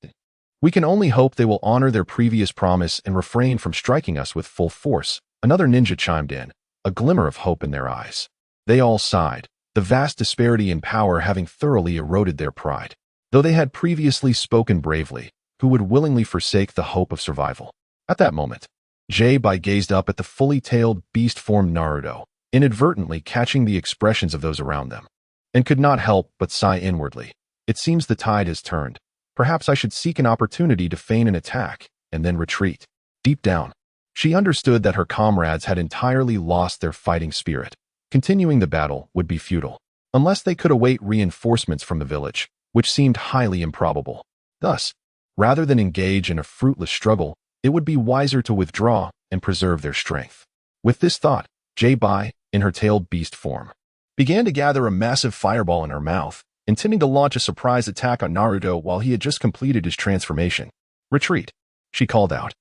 [SPEAKER 1] we can only hope they will honor their previous promise and refrain from striking us with full force. Another ninja chimed in, a glimmer of hope in their eyes. They all sighed, the vast disparity in power having thoroughly eroded their pride. Though they had previously spoken bravely, who would willingly forsake the hope of survival? At that moment, Jiraiya gazed up at the fully tailed beast form Naruto, inadvertently catching the expressions of those around them, and could not help but sigh inwardly. It seems the tide has turned. Perhaps I should seek an opportunity to feign an attack, and then retreat. Deep down, she understood that her comrades had entirely lost their fighting spirit. Continuing the battle would be futile, unless they could await reinforcements from the village, which seemed highly improbable. Thus, rather than engage in a fruitless struggle, it would be wiser to withdraw and preserve their strength. With this thought, Jiraiya, in her tailed beast form, began to gather a massive fireball in her mouth, intending to launch a surprise attack on Naruto while he had just completed his transformation. Retreat, she called out.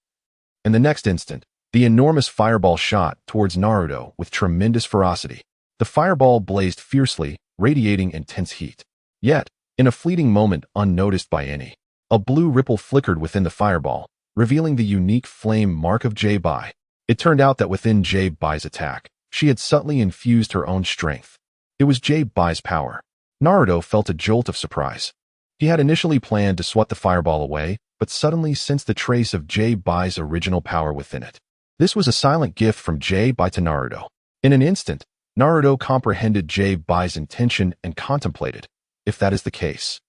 [SPEAKER 1] In the next instant, the enormous fireball shot towards Naruto with tremendous ferocity. The fireball blazed fiercely, radiating intense heat. Yet, in a fleeting moment unnoticed by any, a blue ripple flickered within the fireball, revealing the unique flame mark of Jiraiya. It turned out that within Jiraiya's attack, she had subtly infused her own strength. It was Jiraiya's power. Naruto felt a jolt of surprise. He had initially planned to swat the fireball away, but suddenly sensed the trace of Jiraiya's original power within it. This was a silent gift from Jiraiya to Naruto. In an instant, Naruto comprehended Jiraiya's intention and contemplated, if that is the case,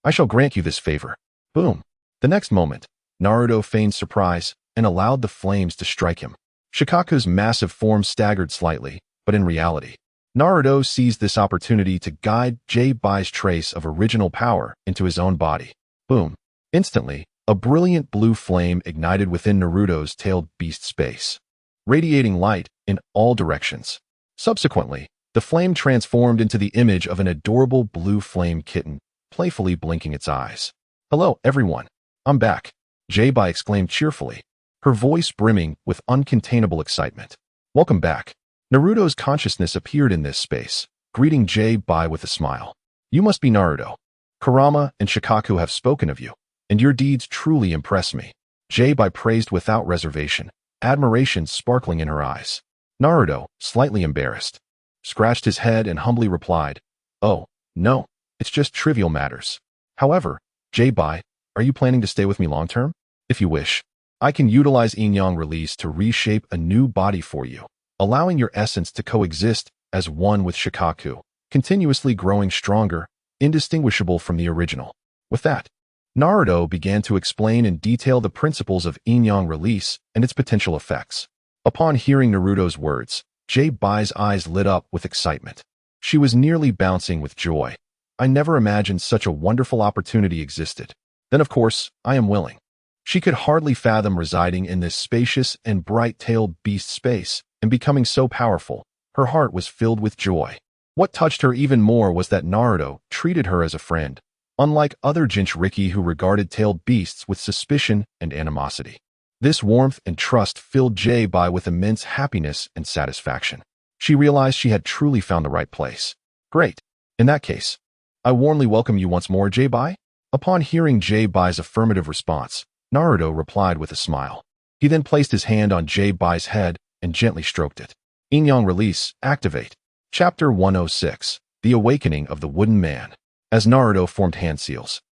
[SPEAKER 1] I shall grant you this favor. Boom. The next moment, Naruto feigned surprise, and allowed the flames to strike him. Shikaku's massive form staggered slightly, but in reality, Naruto seized this opportunity to guide J-Bai's trace of original power into his own body. Boom. Instantly, a brilliant blue flame ignited within Naruto's tailed beast space, radiating light in all directions. Subsequently, the flame transformed into the image of an adorable blue flame kitten, playfully blinking its eyes. "Hello, everyone. I'm back," J-Bai exclaimed cheerfully, her voice brimming with uncontainable excitement. "Welcome back." Naruto's consciousness appeared in this space, greeting J-Bai with a smile. "You must be Naruto. Kurama and Shikaku have spoken of you, and your deeds truly impress me." J-Bai praised without reservation, admiration sparkling in her eyes. Naruto, slightly embarrassed, scratched his head and humbly replied, "Oh, no, it's just trivial matters. However, J-Bai, are you planning to stay with me long-term? If you wish, I can utilize Yin-Yang release to reshape a new body for you, allowing your essence to coexist as one with Shikaku, continuously growing stronger, indistinguishable from the original." With that, Naruto began to explain in detail the principles of Yin-Yang release and its potential effects. Upon hearing Naruto's words, J-Bai's eyes lit up with excitement. She was nearly bouncing with joy. "I never imagined such a wonderful opportunity existed. Then of course, I am willing." She could hardly fathom residing in this spacious and bright-tailed beast space and becoming so powerful. Her heart was filled with joy. What touched her even more was that Naruto treated her as a friend, unlike other Jinchuriki who regarded tailed beasts with suspicion and animosity. This warmth and trust filled J-Bai with immense happiness and satisfaction. She realized she had truly found the right place. "Great. In that case, I warmly welcome you once more, J-Bai." Upon hearing J-Bai's affirmative response, Naruto replied with a smile. He then placed his hand on J-Bai's head and gently stroked it. Yin-Yang release, activate. Chapter 106, The Awakening of the Wooden Man. As Naruto formed hand seals.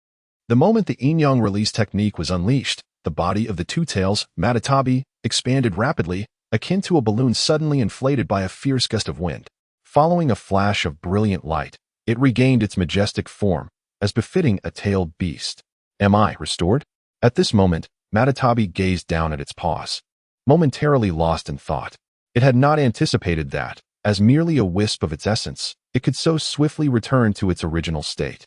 [SPEAKER 1] The moment the Yin-Yang release technique was unleashed, the body of the two tails, Matatabi, expanded rapidly, akin to a balloon suddenly inflated by a fierce gust of wind. Following a flash of brilliant light, it regained its majestic form, as befitting a tailed beast. "Am I restored?" At this moment, Matatabi gazed down at its paws, momentarily lost in thought. It had not anticipated that, as merely a wisp of its essence, it could so swiftly return to its original state.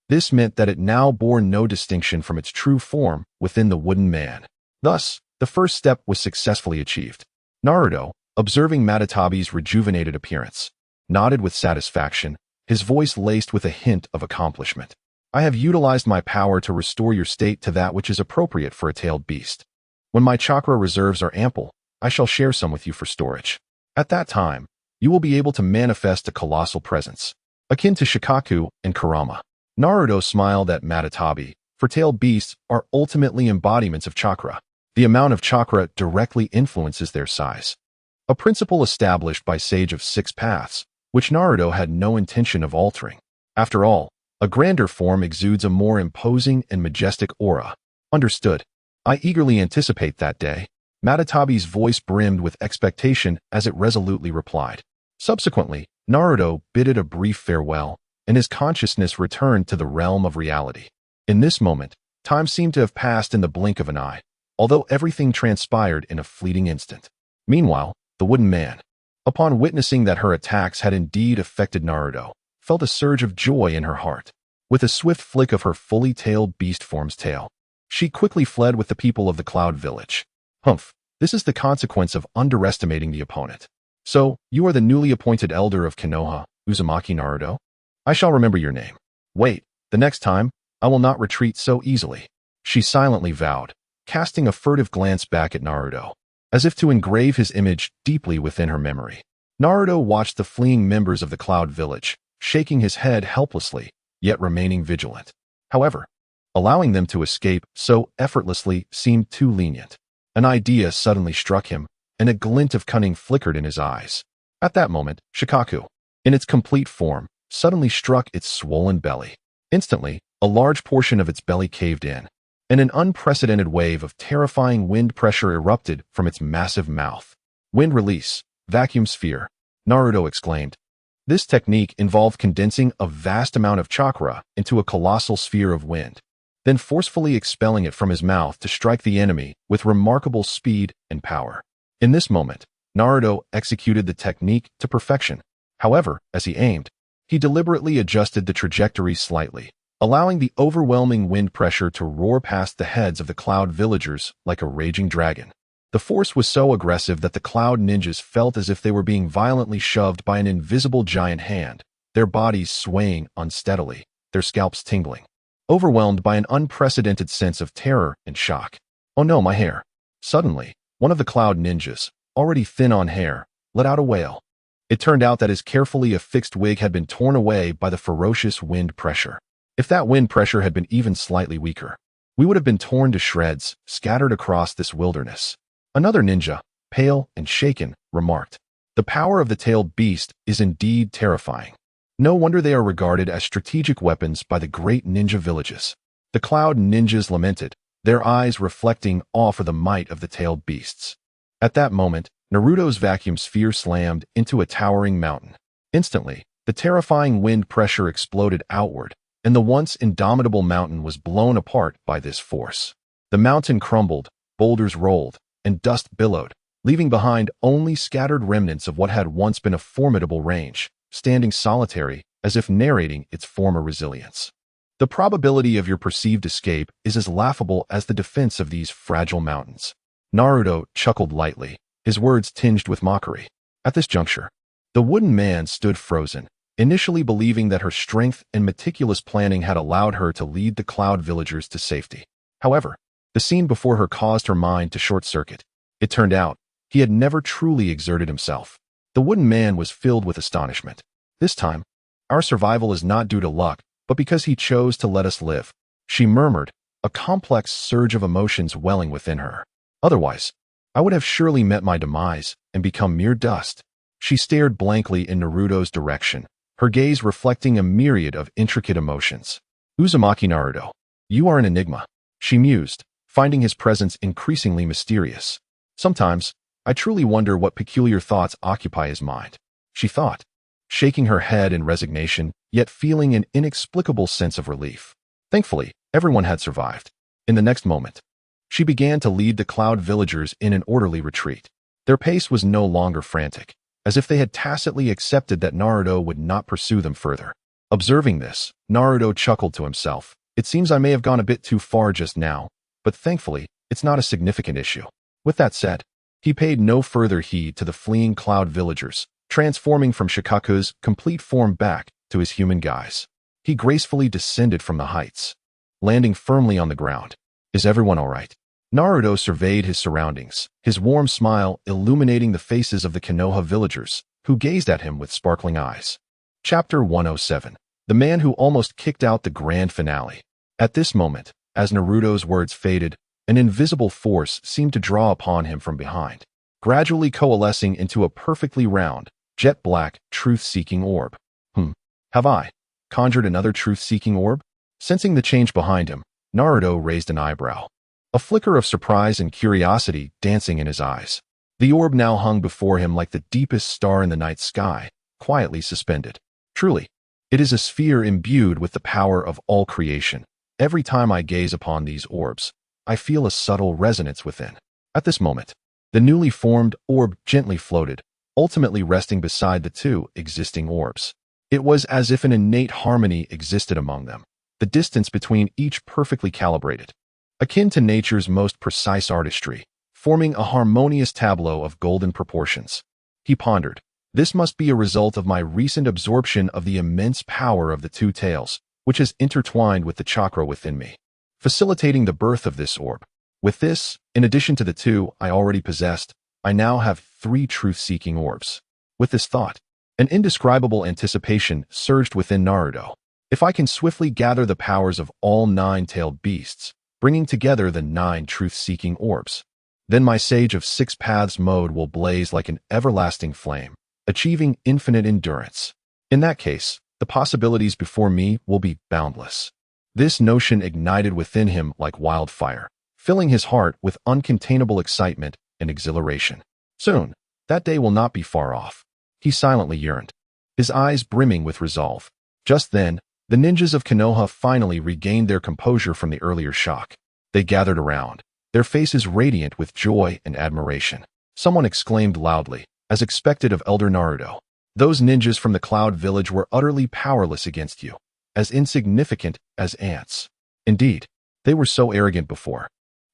[SPEAKER 1] This meant that it now bore no distinction from its true form within the wooden man. Thus, the first step was successfully achieved. Naruto, observing Matatabi's rejuvenated appearance, nodded with satisfaction, his voice laced with a hint of accomplishment. "I have utilized my power to restore your state to that which is appropriate for a tailed beast. When my chakra reserves are ample, I shall share some with you for storage. At that time, you will be able to manifest a colossal presence, akin to Shikaku and Kurama." Naruto smiled at Matatabi, for tailed beasts are ultimately embodiments of chakra. The amount of chakra directly influences their size. A principle established by Sage of Six Paths, which Naruto had no intention of altering. After all, a grander form exudes a more imposing and majestic aura. "Understood. I eagerly anticipate that day." Matatabi's voice brimmed with expectation as it resolutely replied. Subsequently, Naruto bidded a brief farewell, and his consciousness returned to the realm of reality. In this moment, time seemed to have passed in the blink of an eye, although everything transpired in a fleeting instant. Meanwhile, the wooden man, upon witnessing that her attacks had indeed affected Naruto, felt a surge of joy in her heart. With a swift flick of her fully tailed beast form's tail, she quickly fled with the people of the Cloud Village. Humph, this is the consequence of underestimating the opponent. "So, you are the newly appointed elder of Konoha, Uzumaki Naruto? I shall remember your name. Wait, the next time, I will not retreat so easily," she silently vowed, casting a furtive glance back at Naruto, as if to engrave his image deeply within her memory. Naruto watched the fleeing members of the Cloud Village, shaking his head helplessly, yet remaining vigilant. However, allowing them to escape so effortlessly seemed too lenient. An idea suddenly struck him, and a glint of cunning flickered in his eyes. At that moment, Shikaku, in its complete form, suddenly struck its swollen belly. Instantly, a large portion of its belly caved in, and an unprecedented wave of terrifying wind pressure erupted from its massive mouth. "Wind release, vacuum sphere," Naruto exclaimed. This technique involved condensing a vast amount of chakra into a colossal sphere of wind. then forcefully expelling it from his mouth to strike the enemy with remarkable speed and power. In this moment, Naruto executed the technique to perfection. However, as he aimed, he deliberately adjusted the trajectory slightly, allowing the overwhelming wind pressure to roar past the heads of the Cloud villagers like a raging dragon. The force was so aggressive that the Cloud ninjas felt as if they were being violently shoved by an invisible giant hand, their bodies swaying unsteadily, their scalps tingling, overwhelmed by an unprecedented sense of terror and shock. "Oh no, my hair." Suddenly, one of the Cloud ninjas, already thin on hair, let out a wail. It turned out that his carefully affixed wig had been torn away by the ferocious wind pressure. If that wind pressure had been even slightly weaker, we would have been torn to shreds, scattered across this wilderness. Another ninja, pale and shaken, remarked, "The power of the tailed beast is indeed terrifying. No wonder they are regarded as strategic weapons by the great ninja villages." The Cloud ninjas lamented, their eyes reflecting awe for the might of the tailed beasts. At that moment, Naruto's vacuum sphere slammed into a towering mountain. Instantly, the terrifying wind pressure exploded outward, and the once indomitable mountain was blown apart by this force. The mountain crumbled, boulders rolled, and dust billowed, leaving behind only scattered remnants of what had once been a formidable range, standing solitary as if narrating its former resilience. The probability of your perceived escape is as laughable as the defense of these fragile mountains. Naruto chuckled lightly, his words tinged with mockery. At this juncture, the wooden man stood frozen, initially believing that her strength and meticulous planning had allowed her to lead the Cloud villagers to safety. However, the scene before her caused her mind to short-circuit. It turned out, he had never truly exerted himself. The wooden man was filled with astonishment. "This time, our survival is not due to luck, but because he chose to let us live," she murmured, a complex surge of emotions welling within her. "Otherwise, I would have surely met my demise and become mere dust." She stared blankly in Naruto's direction, her gaze reflecting a myriad of intricate emotions. "Uzumaki Naruto, you are an enigma," she mused, finding his presence increasingly mysterious. "Sometimes, I truly wonder what peculiar thoughts occupy his mind," she thought, shaking her head in resignation, yet feeling an inexplicable sense of relief. Thankfully, everyone had survived. In the next moment, she began to lead the Cloud villagers in an orderly retreat. Their pace was no longer frantic, as if they had tacitly accepted that Naruto would not pursue them further. Observing this, Naruto chuckled to himself. "It seems I may have gone a bit too far just now, but thankfully, it's not a significant issue." With that said, he paid no further heed to the fleeing Cloud villagers, transforming from Shikaku's complete form back to his human guise. He gracefully descended from the heights, landing firmly on the ground. "Is everyone all right?" Naruto surveyed his surroundings, his warm smile illuminating the faces of the Konoha villagers, who gazed at him with sparkling eyes. Chapter 107. The man who almost kicked out the grand finale. At this moment, as Naruto's words faded, an invisible force seemed to draw upon him from behind, gradually coalescing into a perfectly round, jet-black, truth-seeking orb. Have I conjured another truth-seeking orb? Sensing the change behind him, Naruto raised an eyebrow, a flicker of surprise and curiosity dancing in his eyes. The orb now hung before him like the deepest star in the night sky, quietly suspended. Truly, it is a sphere imbued with the power of all creation. Every time I gaze upon these orbs, I feel a subtle resonance within. At this moment, the newly formed orb gently floated, ultimately resting beside the two existing orbs. It was as if an innate harmony existed among them, the distance between each perfectly calibrated, akin to nature's most precise artistry, forming a harmonious tableau of golden proportions. He pondered, "This must be a result of my recent absorption of the immense power of the two tails, which has intertwined with the chakra within me, facilitating the birth of this orb. With this, in addition to the two I already possessed, I now have 3 truth-seeking orbs." With this thought, an indescribable anticipation surged within Naruto. If I can swiftly gather the powers of all 9-tailed beasts, bringing together the 9 truth-seeking orbs, then my Sage of 6 Paths mode will blaze like an everlasting flame, achieving infinite endurance. In that case, the possibilities before me will be boundless. This notion ignited within him like wildfire, filling his heart with uncontainable excitement and exhilaration. Soon, that day will not be far off. He silently yearned, his eyes brimming with resolve. Just then, The ninjas of Konoha finally regained their composure from the earlier shock. They gathered around, their faces radiant with joy and admiration. Someone exclaimed loudly, as expected of Elder Naruto. Those ninjas from the Cloud Village were utterly powerless against you, as insignificant as ants. Indeed, they were so arrogant before.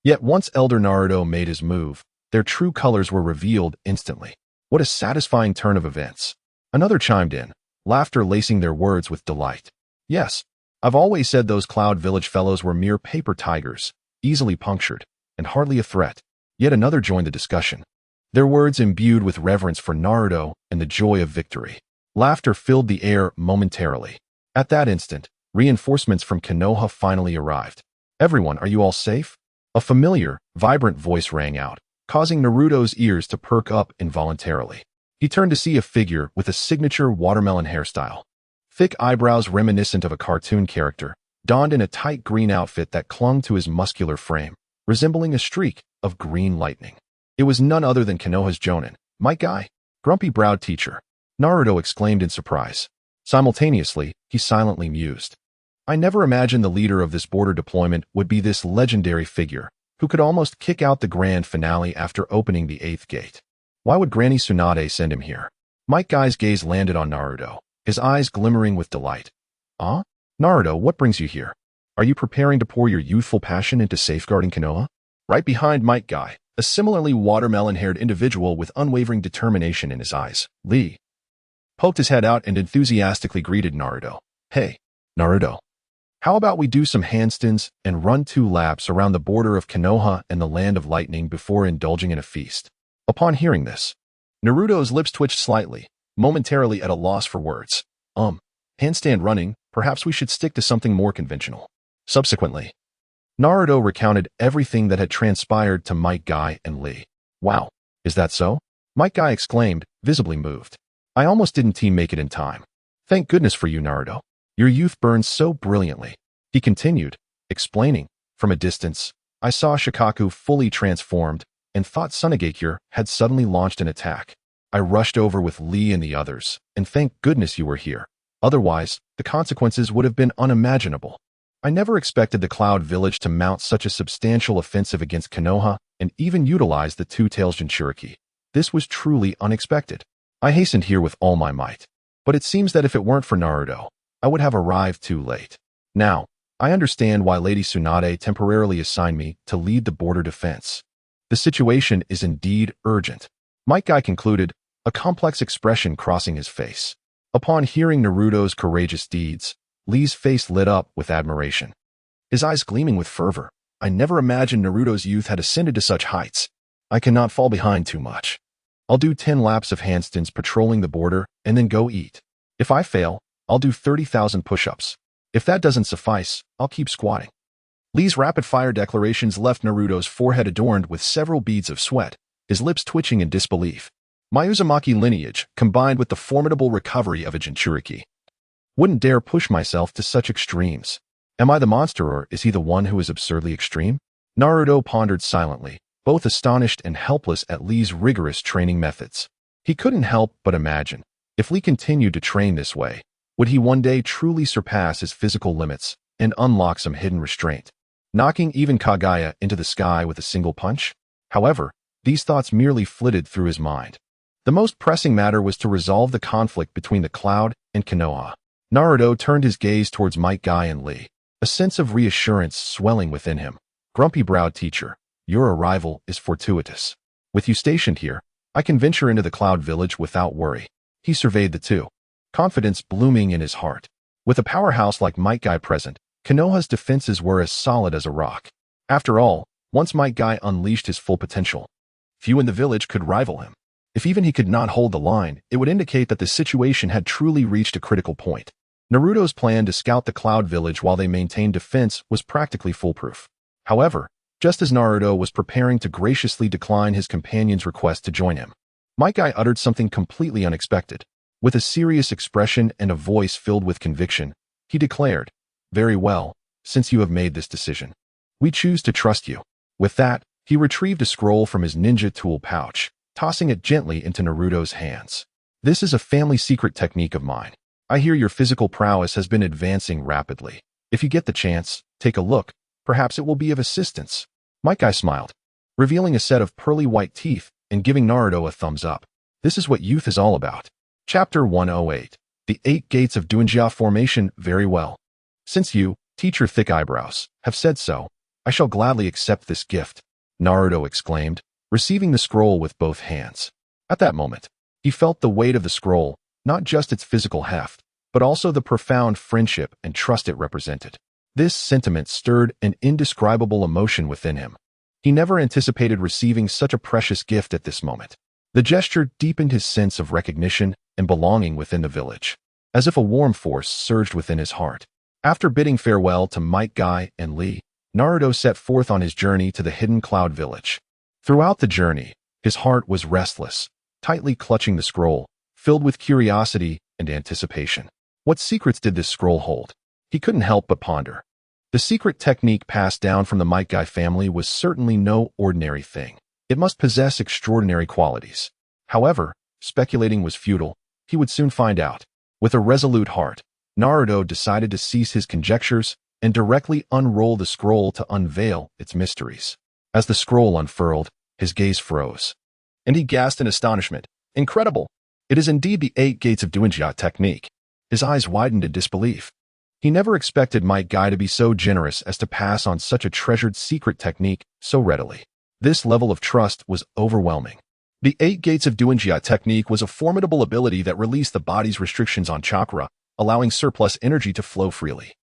[SPEAKER 1] Yet once Elder Naruto made his move, their true colors were revealed instantly. What a satisfying turn of events. Another chimed in, laughter lacing their words with delight. Yes, I've always said those Cloud Village fellows were mere paper tigers, easily punctured, and hardly a threat. Yet another joined the discussion, their words imbued with reverence for Naruto and the joy of victory. Laughter filled the air momentarily. At that instant, reinforcements from Konoha finally arrived. Everyone, are you all safe? A familiar, vibrant voice rang out, causing Naruto's ears to perk up involuntarily. He turned to see a figure with a signature watermelon hairstyle. Thick eyebrows reminiscent of a cartoon character, donned in a tight green outfit that clung to his muscular frame, resembling a streak of green lightning. It was none other than Konoha's Jonin, Might Guy, grumpy-browed teacher. Naruto exclaimed in surprise. Simultaneously, he silently mused. I never imagined the leader of this border deployment would be this legendary figure, who could almost kick out the grand finale after opening the 8th gate. Why would Granny Tsunade send him here? Might Guy's gaze landed on Naruto, his eyes glimmering with delight. Ah? Naruto, what brings you here? Are you preparing to pour your youthful passion into safeguarding Konoha? Right behind Might Guy, a similarly watermelon-haired individual with unwavering determination in his eyes, Lee poked his head out and enthusiastically greeted Naruto. Hey, Naruto. How about we do some handstands and run 2 laps around the border of Konoha and the Land of Lightning before indulging in a feast? Upon hearing this, Naruto's lips twitched slightly, momentarily at a loss for words. Handstand running, perhaps we should stick to something more conventional. Subsequently, Naruto recounted everything that had transpired to Might Guy and Lee. Wow, is that so? Might Guy exclaimed, visibly moved. I almost didn't team make it in time. Thank goodness for you, Naruto. Your youth burns so brilliantly. He continued, explaining, from a distance, I saw Shikaku fully transformed and thought Sunagakure had suddenly launched an attack. I rushed over with Lee and the others, and thank goodness you were here. Otherwise, the consequences would have been unimaginable. I never expected the Cloud Village to mount such a substantial offensive against Konoha and even utilize the Two-Tails Jinchuriki. This was truly unexpected. I hastened here with all my might. But it seems that if it weren't for Naruto, I would have arrived too late. Now, I understand why Lady Tsunade temporarily assigned me to lead the border defense. The situation is indeed urgent. Might Guy concluded, a complex expression crossing his face. Upon hearing Naruto's courageous deeds, Lee's face lit up with admiration, his eyes gleaming with fervor. I never imagined Naruto's youth had ascended to such heights. I cannot fall behind too much. I'll do 10 laps of handstands patrolling the border and then go eat. If I fail, I'll do 30,000 push-ups. If that doesn't suffice, I'll keep squatting. Lee's rapid-fire declarations left Naruto's forehead adorned with several beads of sweat, his lips twitching in disbelief. My Uzumaki lineage, combined with the formidable recovery of a Jinchuriki, wouldn't dare push myself to such extremes. Am I the monster or is he the one who is absurdly extreme? Naruto pondered silently, both astonished and helpless at Lee's rigorous training methods. He couldn't help but imagine, if Lee continued to train this way, would he one day truly surpass his physical limits and unlock some hidden restraint, knocking even Kage into the sky with a single punch? However, these thoughts merely flitted through his mind. The most pressing matter was to resolve the conflict between the Cloud and Konoha. Naruto turned his gaze towards Might Guy and Lee, a sense of reassurance swelling within him. Grumpy-browed teacher, your arrival is fortuitous. With you stationed here, I can venture into the Cloud Village without worry. He surveyed the two, confidence blooming in his heart. With a powerhouse like Might Guy present, Konoha's defenses were as solid as a rock. After all, once Might Guy unleashed his full potential, few in the village could rival him. If even he could not hold the line, it would indicate that the situation had truly reached a critical point. Naruto's plan to scout the Cloud Village while they maintained defense was practically foolproof. However, just as Naruto was preparing to graciously decline his companion's request to join him, Might Guy uttered something completely unexpected. With a serious expression and a voice filled with conviction, he declared, very well, since you have made this decision, we choose to trust you. With that, he retrieved a scroll from his ninja tool pouch, tossing it gently into Naruto's hands. This is a family secret technique of mine. I hear your physical prowess has been advancing rapidly. If you get the chance, take a look. Perhaps it will be of assistance." Might Guy smiled, revealing a set of pearly white teeth and giving Naruto a thumbs up. This is what youth is all about. Chapter 108. The 8 Gates of Doujia Formation. Very well. Since you, teacher thick eyebrows, have said so, I shall gladly accept this gift, Naruto exclaimed, receiving the scroll with both hands. At that moment, he felt the weight of the scroll, not just its physical heft, but also the profound friendship and trust it represented. This sentiment stirred an indescribable emotion within him. He never anticipated receiving such a precious gift at this moment. The gesture deepened his sense of recognition and belonging within the village, as if a warm force surged within his heart. After bidding farewell to Might Guy and Lee, Naruto set forth on his journey to the hidden cloud village. Throughout the journey, his heart was restless, tightly clutching the scroll, filled with curiosity and anticipation. What secrets did this scroll hold? He couldn't help but ponder. The secret technique passed down from the Might Guy family was certainly no ordinary thing. It must possess extraordinary qualities. However, speculating was futile. He would soon find out. With a resolute heart, Naruto decided to cease his conjectures and directly unroll the scroll to unveil its mysteries. As the scroll unfurled, his gaze froze, and he gasped in astonishment. Incredible! It is indeed the 8 Gates of Doujia technique. His eyes widened in disbelief. He never expected Might Guy to be so generous as to pass on such a treasured secret technique so readily. This level of trust was overwhelming. The 8 Gates of Doujia technique was a formidable ability that released the body's restrictions on chakra, allowing surplus energy to flow freely.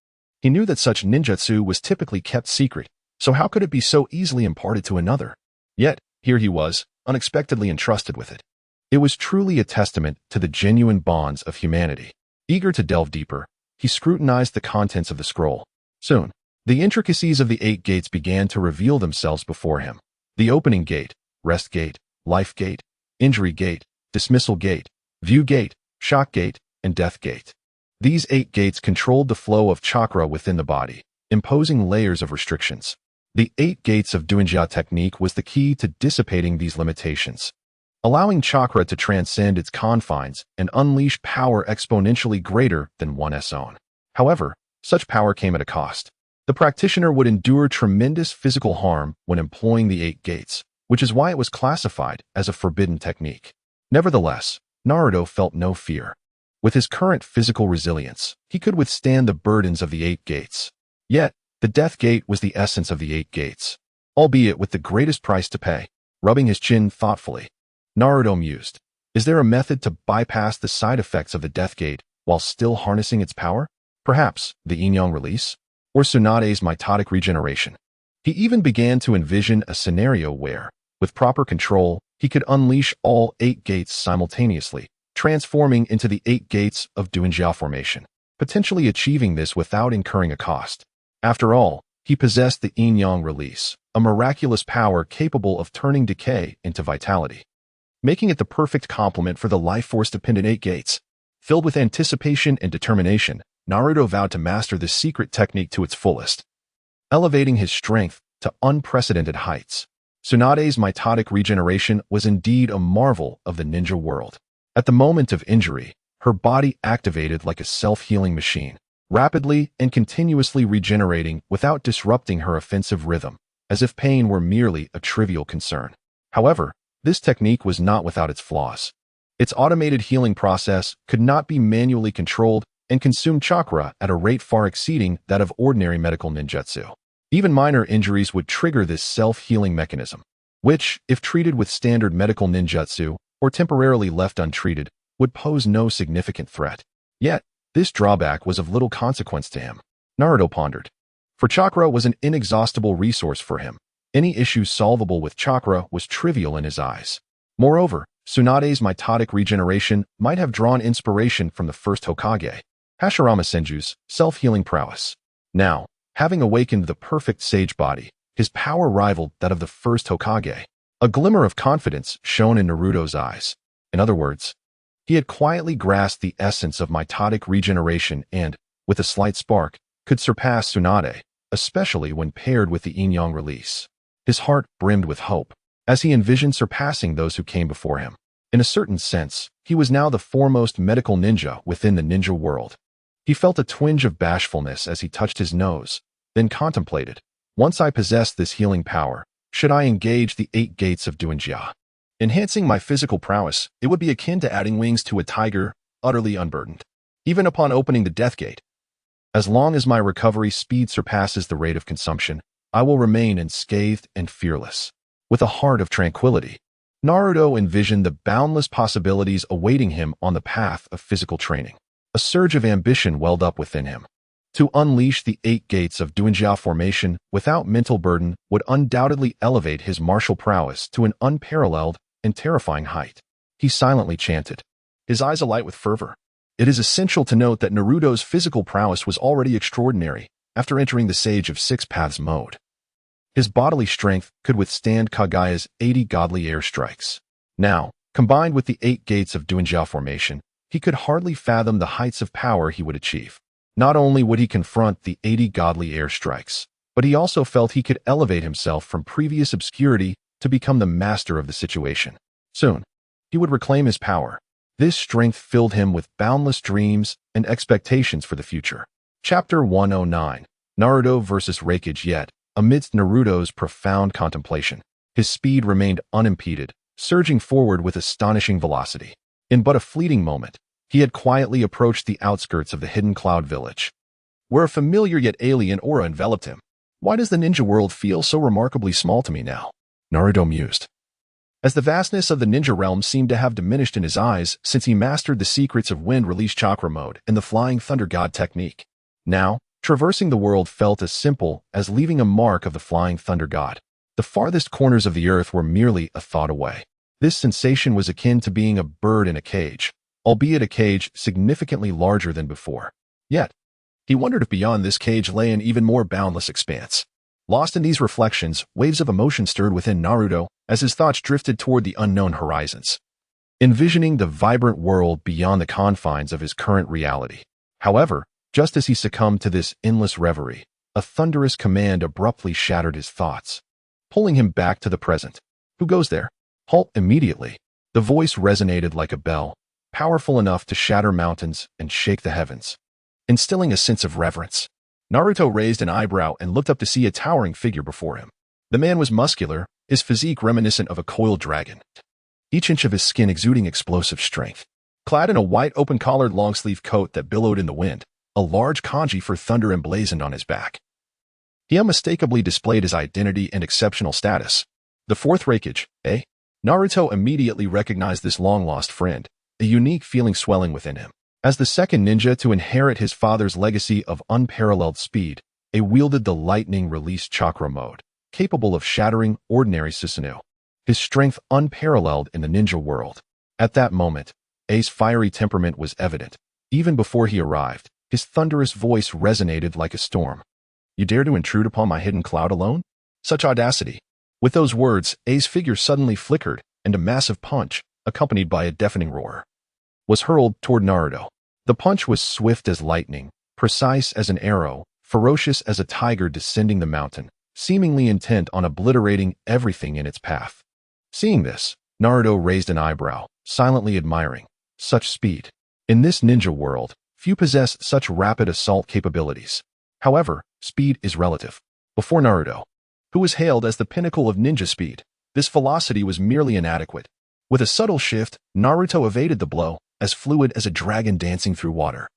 [SPEAKER 1] He knew that such ninjutsu was typically kept secret, so how could it be so easily imparted to another? Yet, here he was, unexpectedly entrusted with it. It was truly a testament to the genuine bonds of humanity. Eager to delve deeper, he scrutinized the contents of the scroll. Soon, the intricacies of the 8 gates began to reveal themselves before him. The opening gate, rest gate, life gate, injury gate, dismissal gate, view gate, shock gate, and death gate. These 8 gates controlled the flow of chakra within the body, imposing layers of restrictions. The 8 Gates of Doujia technique was the key to dissipating these limitations, allowing chakra to transcend its confines and unleash power exponentially greater than one's own. However, such power came at a cost. The practitioner would endure tremendous physical harm when employing the 8 gates, which is why it was classified as a forbidden technique. Nevertheless, Naruto felt no fear. With his current physical resilience, he could withstand the burdens of the 8 gates. Yet, the death gate was the essence of the 8 gates, albeit with the greatest price to pay. Rubbing his chin thoughtfully, Naruto mused, is there a method to bypass the side effects of the death gate while still harnessing its power? Perhaps the yin-yang release? Or Tsunade's mitotic regeneration? He even began to envision a scenario where, with proper control, he could unleash all 8 gates simultaneously, transforming into the 8 gates of Doujia formation, potentially achieving this without incurring a cost. After all, he possessed the yin-yang release, a miraculous power capable of turning decay into vitality, making it the perfect complement for the life force-dependent 8 gates. Filled with anticipation and determination, Naruto vowed to master this secret technique to its fullest, elevating his strength to unprecedented heights. Tsunade's mitotic regeneration was indeed a marvel of the ninja world. At the moment of injury, her body activated like a self-healing machine, rapidly and continuously regenerating without disrupting her offensive rhythm, as if pain were merely a trivial concern. However, this technique was not without its flaws. Its automated healing process could not be manually controlled and consumed chakra at a rate far exceeding that of ordinary medical ninjutsu. Even minor injuries would trigger this self-healing mechanism, which, if treated with standard medical ninjutsu or temporarily left untreated, would pose no significant threat. Yet, this drawback was of little consequence to him, Naruto pondered. For chakra was an inexhaustible resource for him. Any issue solvable with chakra was trivial in his eyes. Moreover, Tsunade's mitotic regeneration might have drawn inspiration from the first Hokage, Hashirama Senju's self-healing prowess. Now, having awakened the perfect sage body, his power rivaled that of the first Hokage. A glimmer of confidence shone in Naruto's eyes. In other words, he had quietly grasped the essence of mitotic regeneration and, with a slight spark, could surpass Tsunade, especially when paired with the yin-yang release. His heart brimmed with hope, as he envisioned surpassing those who came before him. In a certain sense, he was now the foremost medical ninja within the ninja world. He felt a twinge of bashfulness as he touched his nose, then contemplated, once I possess this healing power, should I engage the 8 gates of Duanjia? Enhancing my physical prowess, it would be akin to adding wings to a tiger, utterly unburdened. Even upon opening the death gate, as long as my recovery speed surpasses the rate of consumption, I will remain unscathed and fearless. With a heart of tranquility, Naruto envisioned the boundless possibilities awaiting him on the path of physical training. A surge of ambition welled up within him. To unleash the 8 gates of Duanjia formation without mental burden would undoubtedly elevate his martial prowess to an unparalleled and terrifying height. He silently chanted, his eyes alight with fervor. It is essential to note that Naruto's physical prowess was already extraordinary after entering the Sage of Six Paths mode. His bodily strength could withstand Kage's 80 godly airstrikes. Now, combined with the 8 gates of Duanjia formation, he could hardly fathom the heights of power he would achieve. Not only would he confront the 80 godly airstrikes, but he also felt he could elevate himself from previous obscurity to become the master of the situation. Soon, he would reclaim his power. This strength filled him with boundless dreams and expectations for the future. Chapter 109, Naruto vs. Raikage. Yet, amidst Naruto's profound contemplation, his speed remained unimpeded, surging forward with astonishing velocity. In but a fleeting moment, he had quietly approached the outskirts of the hidden cloud village, where a familiar yet alien aura enveloped him. Why does the ninja world feel so remarkably small to me now? Naruto mused, as the vastness of the ninja realm seemed to have diminished in his eyes since he mastered the secrets of wind release chakra mode and the flying thunder god technique. Now, traversing the world felt as simple as leaving a mark of the flying thunder god. The farthest corners of the earth were merely a thought away. This sensation was akin to being a bird in a cage, albeit a cage significantly larger than before. Yet, he wondered if beyond this cage lay an even more boundless expanse. Lost in these reflections, waves of emotion stirred within Naruto as his thoughts drifted toward the unknown horizons, envisioning the vibrant world beyond the confines of his current reality. However, just as he succumbed to this endless reverie, a thunderous command abruptly shattered his thoughts, pulling him back to the present. Who goes there? Halt immediately. The voice resonated like a bell, powerful enough to shatter mountains and shake the heavens, instilling a sense of reverence. Naruto raised an eyebrow and looked up to see a towering figure before him. The man was muscular, his physique reminiscent of a coiled dragon, each inch of his skin exuding explosive strength. Clad in a white open-collared long-sleeve coat that billowed in the wind, a large kanji for thunder emblazoned on his back, he unmistakably displayed his identity and exceptional status. The fourth Raikage, eh? Naruto immediately recognized this long-lost friend, a unique feeling swelling within him. As the second ninja to inherit his father's legacy of unparalleled speed, Ace wielded the lightning release chakra mode, capable of shattering ordinary Susanoo. His strength unparalleled in the ninja world. At that moment, Ace's fiery temperament was evident. Even before he arrived, his thunderous voice resonated like a storm. You dare to intrude upon my hidden cloud alone? Such audacity. With those words, Ace's figure suddenly flickered, and a massive punch, accompanied by a deafening roar, was hurled toward Naruto. The punch was swift as lightning, precise as an arrow, ferocious as a tiger descending the mountain, seemingly intent on obliterating everything in its path. Seeing this, Naruto raised an eyebrow, silently admiring such speed. In this ninja world, few possess such rapid assault capabilities. However, speed is relative. Before Naruto, who was hailed as the pinnacle of ninja speed, this velocity was merely inadequate. With a subtle shift, Naruto evaded the blow, as fluid as a dragon dancing through water.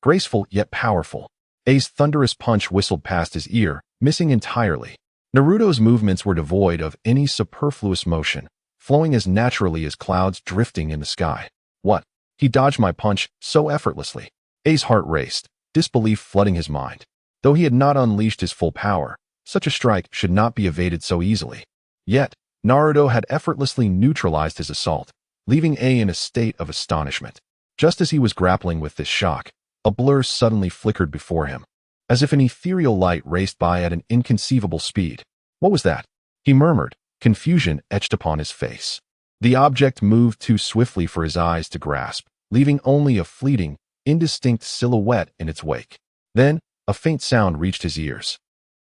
[SPEAKER 1] Graceful yet powerful, Ace's thunderous punch whistled past his ear, missing entirely. Naruto's movements were devoid of any superfluous motion, flowing as naturally as clouds drifting in the sky. What? He dodged my punch so effortlessly. Ace's heart raced, disbelief flooding his mind. Though he had not unleashed his full power, such a strike should not be evaded so easily. Yet, Naruto had effortlessly neutralized his assault, leaving Ace in a state of astonishment. Just as he was grappling with this shock, a blur suddenly flickered before him, as if an ethereal light raced by at an inconceivable speed. What was that? He murmured, confusion etched upon his face. The object moved too swiftly for his eyes to grasp, leaving only a fleeting, indistinct silhouette in its wake. Then, a faint sound reached his ears.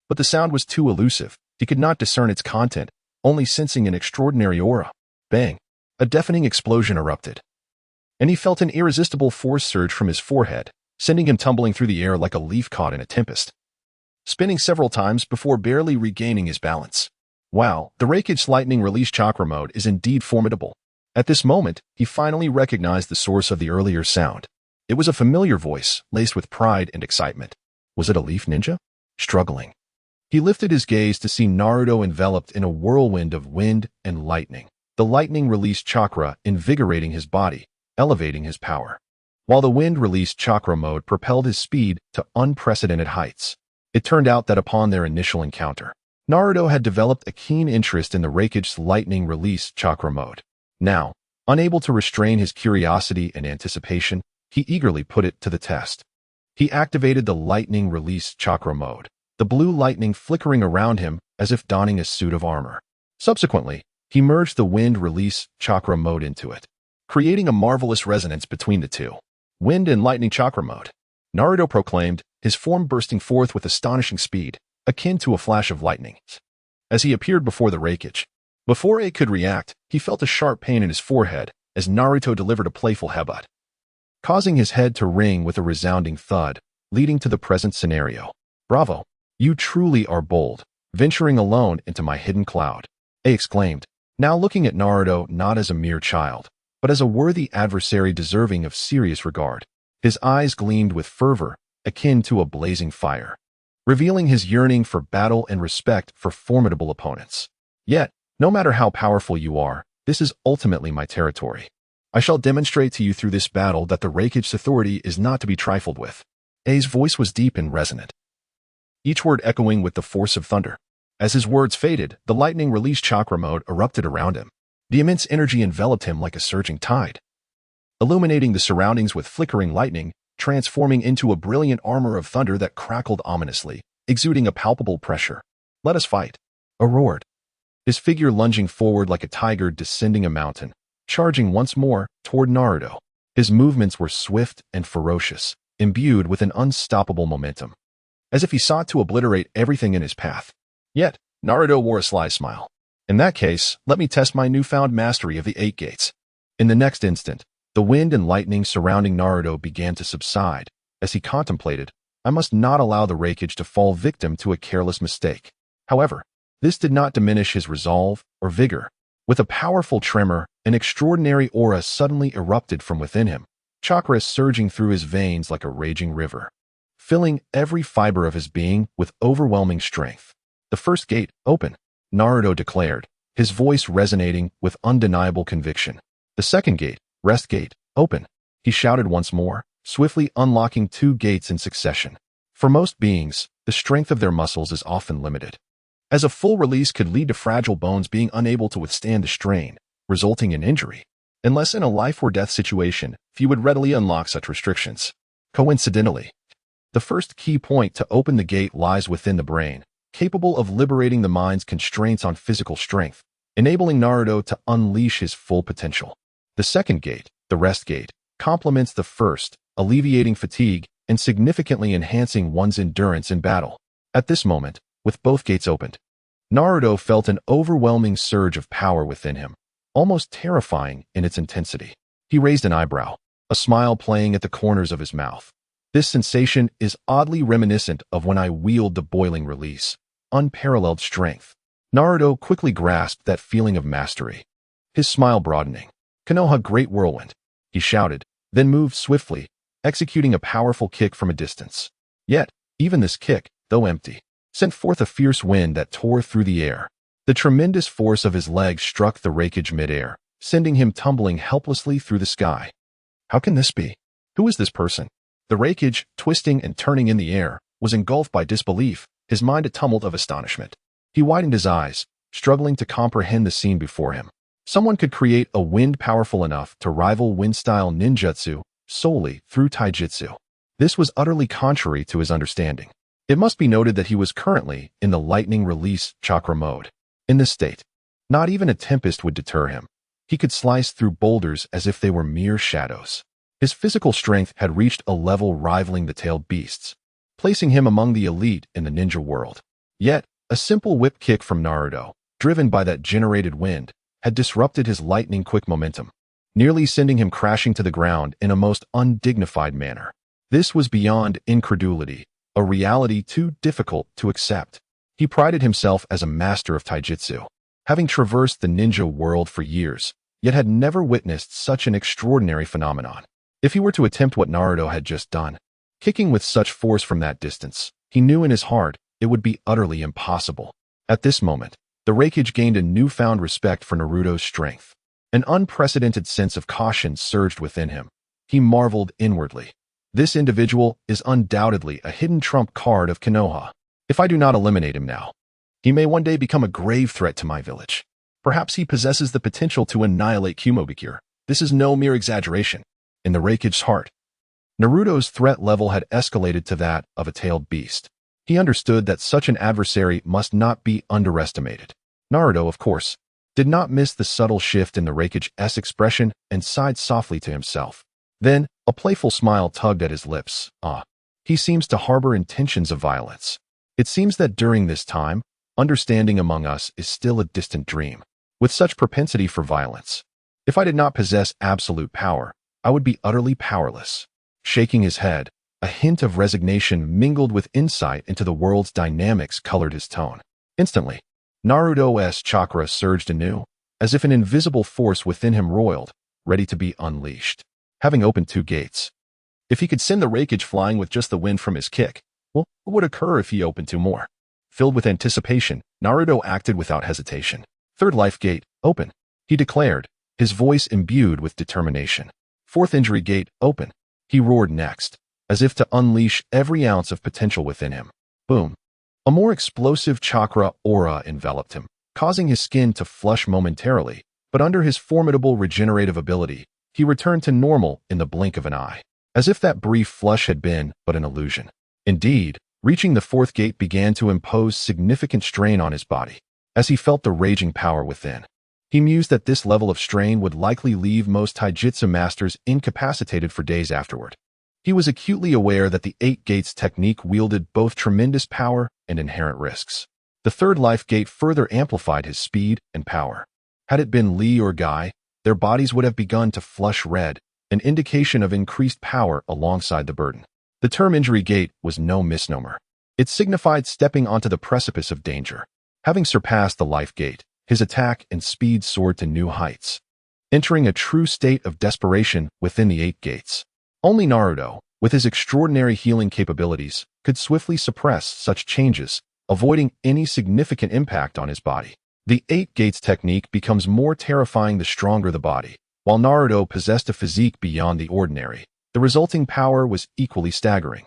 [SPEAKER 1] But the sound was too elusive. He could not discern its content, only sensing an extraordinary aura. Bang! A deafening explosion erupted, and he felt an irresistible force surge from his forehead, sending him tumbling through the air like a leaf caught in a tempest, spinning several times before barely regaining his balance. Wow, the Raikage Lightning Release Chakra mode is indeed formidable. At this moment, he finally recognized the source of the earlier sound. It was a familiar voice, laced with pride and excitement. Was it a leaf ninja? Struggling. He lifted his gaze to see Naruto enveloped in a whirlwind of wind and lightning, the lightning release chakra invigorating his body, elevating his power, while the wind release chakra mode propelled his speed to unprecedented heights. It turned out that upon their initial encounter, Naruto had developed a keen interest in the Raikage's lightning release chakra mode. Now, unable to restrain his curiosity and anticipation, he eagerly put it to the test. He activated the lightning release chakra mode, the blue lightning flickering around him as if donning a suit of armor. Subsequently, he merged the wind release chakra mode into it, creating a marvelous resonance between the two. Wind and lightning chakra mode, Naruto proclaimed, his form bursting forth with astonishing speed, akin to a flash of lightning. As he appeared before the Raikage, before it could react, he felt a sharp pain in his forehead as Naruto delivered a playful headbutt, causing his head to ring with a resounding thud, leading to the present scenario. Bravo! You truly are bold, venturing alone into my hidden cloud, A exclaimed, now looking at Naruto not as a mere child, but as a worthy adversary deserving of serious regard. His eyes gleamed with fervor, akin to a blazing fire, revealing his yearning for battle and respect for formidable opponents. Yet, no matter how powerful you are, this is ultimately my territory. I shall demonstrate to you through this battle that the Raikage's authority is not to be trifled with. A's voice was deep and resonant, each word echoing with the force of thunder. As his words faded, the lightning release chakra mode erupted around him. The immense energy enveloped him like a surging tide, illuminating the surroundings with flickering lightning, transforming into a brilliant armor of thunder that crackled ominously, exuding a palpable pressure. Let us fight. A roared, his figure lunging forward like a tiger descending a mountain, charging once more toward Naruto. His movements were swift and ferocious, imbued with an unstoppable momentum, as if he sought to obliterate everything in his path. Yet, Naruto wore a sly smile. In that case, let me test my newfound mastery of the 8 gates. In the next instant, the wind and lightning surrounding Naruto began to subside. As he contemplated, I must not allow the Raikage to fall victim to a careless mistake. However, this did not diminish his resolve or vigor. With a powerful tremor, an extraordinary aura suddenly erupted from within him, chakra surging through his veins like a raging river, filling every fiber of his being with overwhelming strength. The first gate, open, Naruto declared, his voice resonating with undeniable conviction. The second gate, rest gate, open, he shouted once more, swiftly unlocking 2 gates in succession. For most beings, the strength of their muscles is often limited, as a full release could lead to fragile bones being unable to withstand the strain, resulting in injury. Unless in a life-or-death situation, few would readily unlock such restrictions. Coincidentally, the first key point to open the gate lies within the brain, capable of liberating the mind's constraints on physical strength, enabling Naruto to unleash his full potential. The second gate, the rest gate, complements the first, alleviating fatigue and significantly enhancing one's endurance in battle. At this moment, with both gates opened, Naruto felt an overwhelming surge of power within him, almost terrifying in its intensity. He raised an eyebrow, a smile playing at the corners of his mouth. This sensation is oddly reminiscent of when I wield the boiling release. Unparalleled strength. Naruto quickly grasped that feeling of mastery, his smile broadening. Konoha Great Whirlwind, he shouted, then moved swiftly, executing a powerful kick from a distance. Yet, even this kick, though empty, sent forth a fierce wind that tore through the air. The tremendous force of his legs struck the Raikage midair, sending him tumbling helplessly through the sky. How can this be? Who is this person? The Raikage, twisting and turning in the air, was engulfed by disbelief, his mind a tumult of astonishment. He widened his eyes, struggling to comprehend the scene before him. Someone could create a wind powerful enough to rival wind-style ninjutsu solely through taijutsu. This was utterly contrary to his understanding. It must be noted that he was currently in the lightning release chakra mode. In this state, not even a tempest would deter him. He could slice through boulders as if they were mere shadows. His physical strength had reached a level rivaling the tailed beasts, placing him among the elite in the ninja world. Yet, a simple whip kick from Naruto, driven by that generated wind, had disrupted his lightning-quick momentum, nearly sending him crashing to the ground in a most undignified manner. This was beyond incredulity, a reality too difficult to accept. He prided himself as a master of taijutsu, having traversed the ninja world for years, yet had never witnessed such an extraordinary phenomenon. If he were to attempt what Naruto had just done, kicking with such force from that distance, he knew in his heart it would be utterly impossible. At this moment, the Raikage gained a newfound respect for Naruto's strength. An unprecedented sense of caution surged within him. He marveled inwardly. This individual is undoubtedly a hidden trump card of Konoha. If I do not eliminate him now, he may one day become a grave threat to my village. Perhaps he possesses the potential to annihilate Kumobikure. This is no mere exaggeration. In the Raikage's heart, Naruto's threat level had escalated to that of a tailed beast. He understood that such an adversary must not be underestimated. Naruto, of course, did not miss the subtle shift in the Raikage's expression and sighed softly to himself. Then, a playful smile tugged at his lips. He seems to harbor intentions of violence. It seems that during this time, understanding among us is still a distant dream. With such propensity for violence, if I did not possess absolute power, I would be utterly powerless. Shaking his head, a hint of resignation mingled with insight into the world's dynamics colored his tone. Instantly, Naruto's chakra surged anew, as if an invisible force within him roiled, ready to be unleashed. Having opened 2 gates, if he could send the Raikage flying with just the wind from his kick, well, what would occur if he opened 2 more? Filled with anticipation, Naruto acted without hesitation. 3rd life gate, open, he declared, his voice imbued with determination. 4th injury gate, open, he roared next, as if to unleash every ounce of potential within him. Boom. A more explosive chakra aura enveloped him, causing his skin to flush momentarily, but under his formidable regenerative ability, he returned to normal in the blink of an eye, as if that brief flush had been but an illusion. Indeed, reaching the 4th gate began to impose significant strain on his body, as he felt the raging power within. He mused that this level of strain would likely leave most taijutsu masters incapacitated for days afterward. He was acutely aware that the 8 gates technique wielded both tremendous power and inherent risks. The 3rd life gate further amplified his speed and power. Had it been Lee or Guy, their bodies would have begun to flush red, an indication of increased power alongside the burden. The term injury gate was no misnomer. It signified stepping onto the precipice of danger. Having surpassed the life gate, his attack and speed soared to new heights, entering a true state of desperation within the 8 gates. Only Naruto, with his extraordinary healing capabilities, could swiftly suppress such changes, avoiding any significant impact on his body. The 8 gates technique becomes more terrifying the stronger the body. While Naruto possessed a physique beyond the ordinary, the resulting power was equally staggering.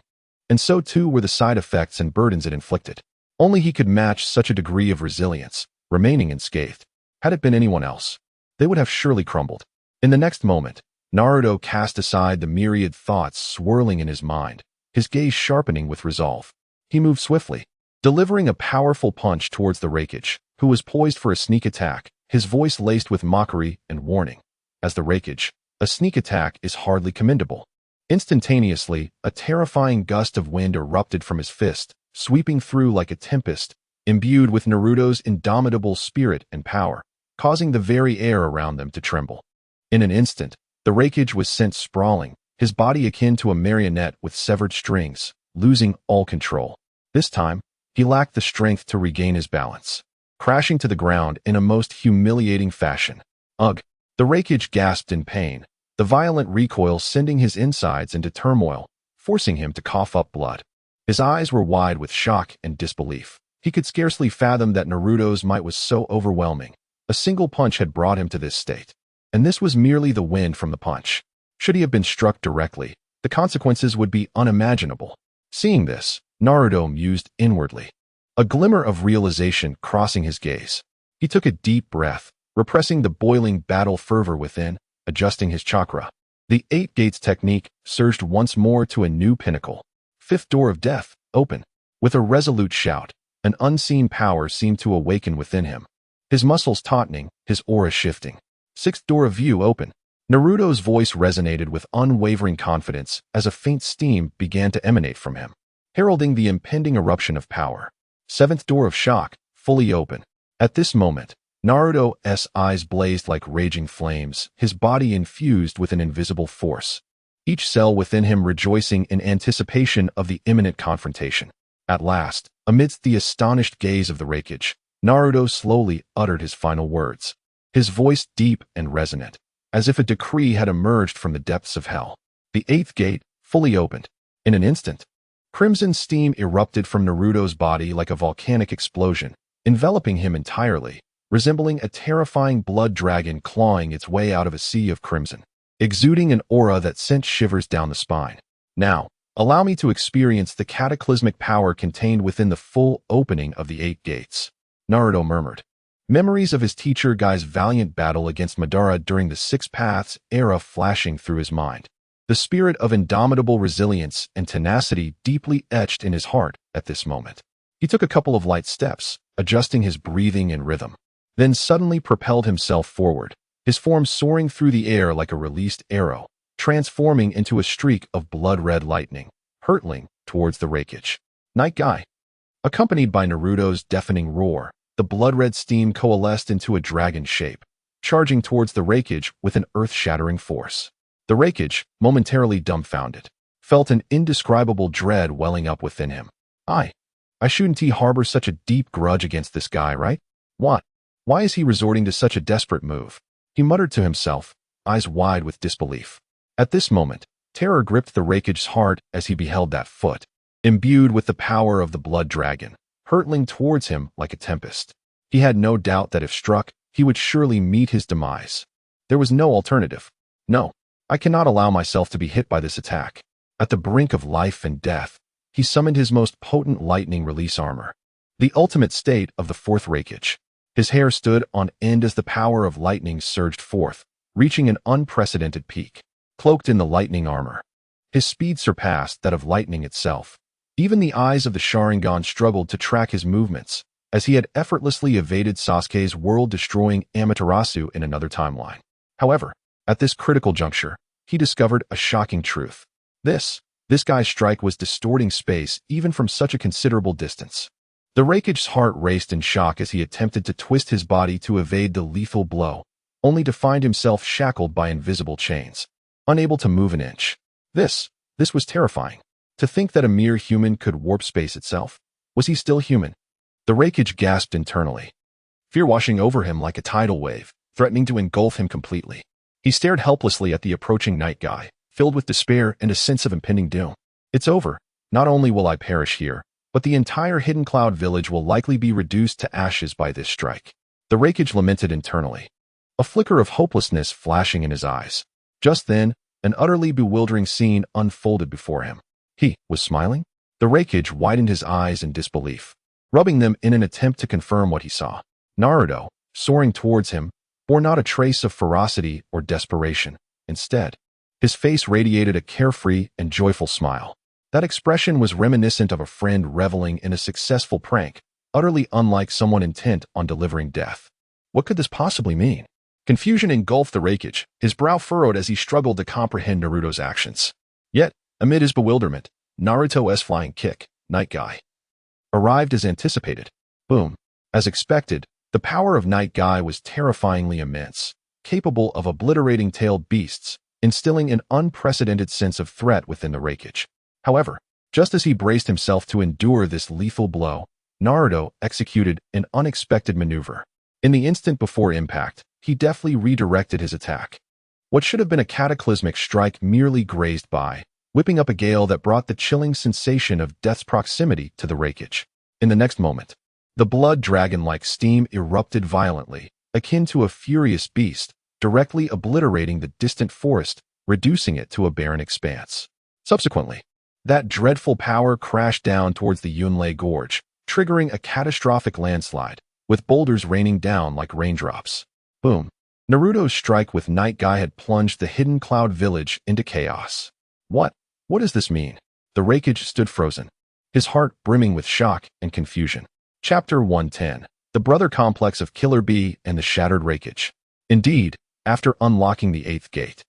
[SPEAKER 1] And so too were the side effects and burdens it inflicted. Only he could match such a degree of resilience, remaining unscathed. Had it been anyone else, they would have surely crumbled. In the next moment, Naruto cast aside the myriad thoughts swirling in his mind, his gaze sharpening with resolve. He moved swiftly, delivering a powerful punch towards the Raikage, who was poised for a sneak attack, his voice laced with mockery and warning. As the Raikage, a sneak attack is hardly commendable. Instantaneously, a terrifying gust of wind erupted from his fist, sweeping through like a tempest, imbued with Naruto's indomitable spirit and power, causing the very air around them to tremble. In an instant, the Raikage was sent sprawling, his body akin to a marionette with severed strings, losing all control. This time, he lacked the strength to regain his balance, crashing to the ground in a most humiliating fashion. Ugh! The Raikage gasped in pain, the violent recoil sending his insides into turmoil, forcing him to cough up blood. His eyes were wide with shock and disbelief. He could scarcely fathom that Naruto's might was so overwhelming. A single punch had brought him to this state, and this was merely the wind from the punch. Should he have been struck directly, the consequences would be unimaginable. Seeing this, Naruto mused inwardly, a glimmer of realization crossing his gaze. He took a deep breath, repressing the boiling battle fervor within, adjusting his chakra. The 8 gates technique surged once more to a new pinnacle. 5th door of death, open. With a resolute shout, an unseen power seemed to awaken within him. His muscles tautening, his aura shifting. 6th door of view open. Naruto's voice resonated with unwavering confidence as a faint steam began to emanate from him, heralding the impending eruption of power. 7th door of shock, fully open. At this moment, Naruto's eyes blazed like raging flames, his body infused with an invisible force, each cell within him rejoicing in anticipation of the imminent confrontation. At last, amidst the astonished gaze of the Raikage, Naruto slowly uttered his final words, his voice deep and resonant, as if a decree had emerged from the depths of hell. The 8th gate fully opened. In an instant, crimson steam erupted from Naruto's body like a volcanic explosion, enveloping him entirely, resembling a terrifying blood dragon clawing its way out of a sea of crimson, exuding an aura that sent shivers down the spine. Now, allow me to experience the cataclysmic power contained within the full opening of the 8 gates, Naruto murmured. Memories of his teacher Gai's valiant battle against Madara during the Six Paths era flashing through his mind. The spirit of indomitable resilience and tenacity deeply etched in his heart at this moment. He took a couple of light steps, adjusting his breathing and rhythm, then suddenly propelled himself forward, his form soaring through the air like a released arrow, transforming into a streak of blood-red lightning, hurtling towards the Raikage. Night Guy. Accompanied by Naruto's deafening roar, the blood-red steam coalesced into a dragon shape, charging towards the Raikage with an earth-shattering force. The Raikage, momentarily dumbfounded, felt an indescribable dread welling up within him. I shouldn't harbor such a deep grudge against this guy, right? What? Why is he resorting to such a desperate move? He muttered to himself, eyes wide with disbelief. At this moment, terror gripped the Raikage's heart as he beheld that foot, imbued with the power of the blood dragon, hurtling towards him like a tempest. He had no doubt that if struck, he would surely meet his demise. There was no alternative. No, I cannot allow myself to be hit by this attack. At the brink of life and death, he summoned his most potent lightning release armor, the ultimate state of the 4th Raikage. His hair stood on end as the power of lightning surged forth, reaching an unprecedented peak. Cloaked in the lightning armor, his speed surpassed that of lightning itself. Even the eyes of the Sharingan struggled to track his movements, as he had effortlessly evaded Sasuke's world-destroying Amaterasu in another timeline. However, at this critical juncture, he discovered a shocking truth. This guy's strike was distorting space even from such a considerable distance. The Raikage's heart raced in shock as he attempted to twist his body to evade the lethal blow, only to find himself shackled by invisible chains, unable to move an inch. This was terrifying. To think that a mere human could warp space itself. Was he still human? The Raikage gasped internally, fear washing over him like a tidal wave, threatening to engulf him completely. He stared helplessly at the approaching Night Guy, filled with despair and a sense of impending doom. It's over. Not only will I perish here, but the entire Hidden Cloud village will likely be reduced to ashes by this strike. The Raikage lamented internally, a flicker of hopelessness flashing in his eyes. Just then, an utterly bewildering scene unfolded before him. He was smiling? The Raikage widened his eyes in disbelief, rubbing them in an attempt to confirm what he saw. Naruto, soaring towards him, bore not a trace of ferocity or desperation. Instead, his face radiated a carefree and joyful smile. That expression was reminiscent of a friend reveling in a successful prank, utterly unlike someone intent on delivering death. What could this possibly mean? Confusion engulfed the Raikage, his brow furrowed as he struggled to comprehend Naruto's actions. Yet, amid his bewilderment, Naruto's flying kick, Night Guy, arrived as anticipated. Boom. As expected, the power of Night Guy was terrifyingly immense, capable of obliterating tailed beasts, instilling an unprecedented sense of threat within the Raikage. However, just as he braced himself to endure this lethal blow, Naruto executed an unexpected maneuver. In the instant before impact, he deftly redirected his attack. What should have been a cataclysmic strike merely grazed by, whipping up a gale that brought the chilling sensation of death's proximity to the Raikage. In the next moment, the blood dragon-like steam erupted violently, akin to a furious beast, directly obliterating the distant forest, reducing it to a barren expanse. Subsequently, that dreadful power crashed down towards the Yunlei Gorge, triggering a catastrophic landslide, with boulders raining down like raindrops. Boom. Naruto's strike with Night Guy had plunged the Hidden Cloud village into chaos. What does this mean? The Raikage stood frozen, his heart brimming with shock and confusion. Chapter 110. The Brother Complex of Killer Bee and the Shattered Raikage. Indeed, after unlocking the 8th gate,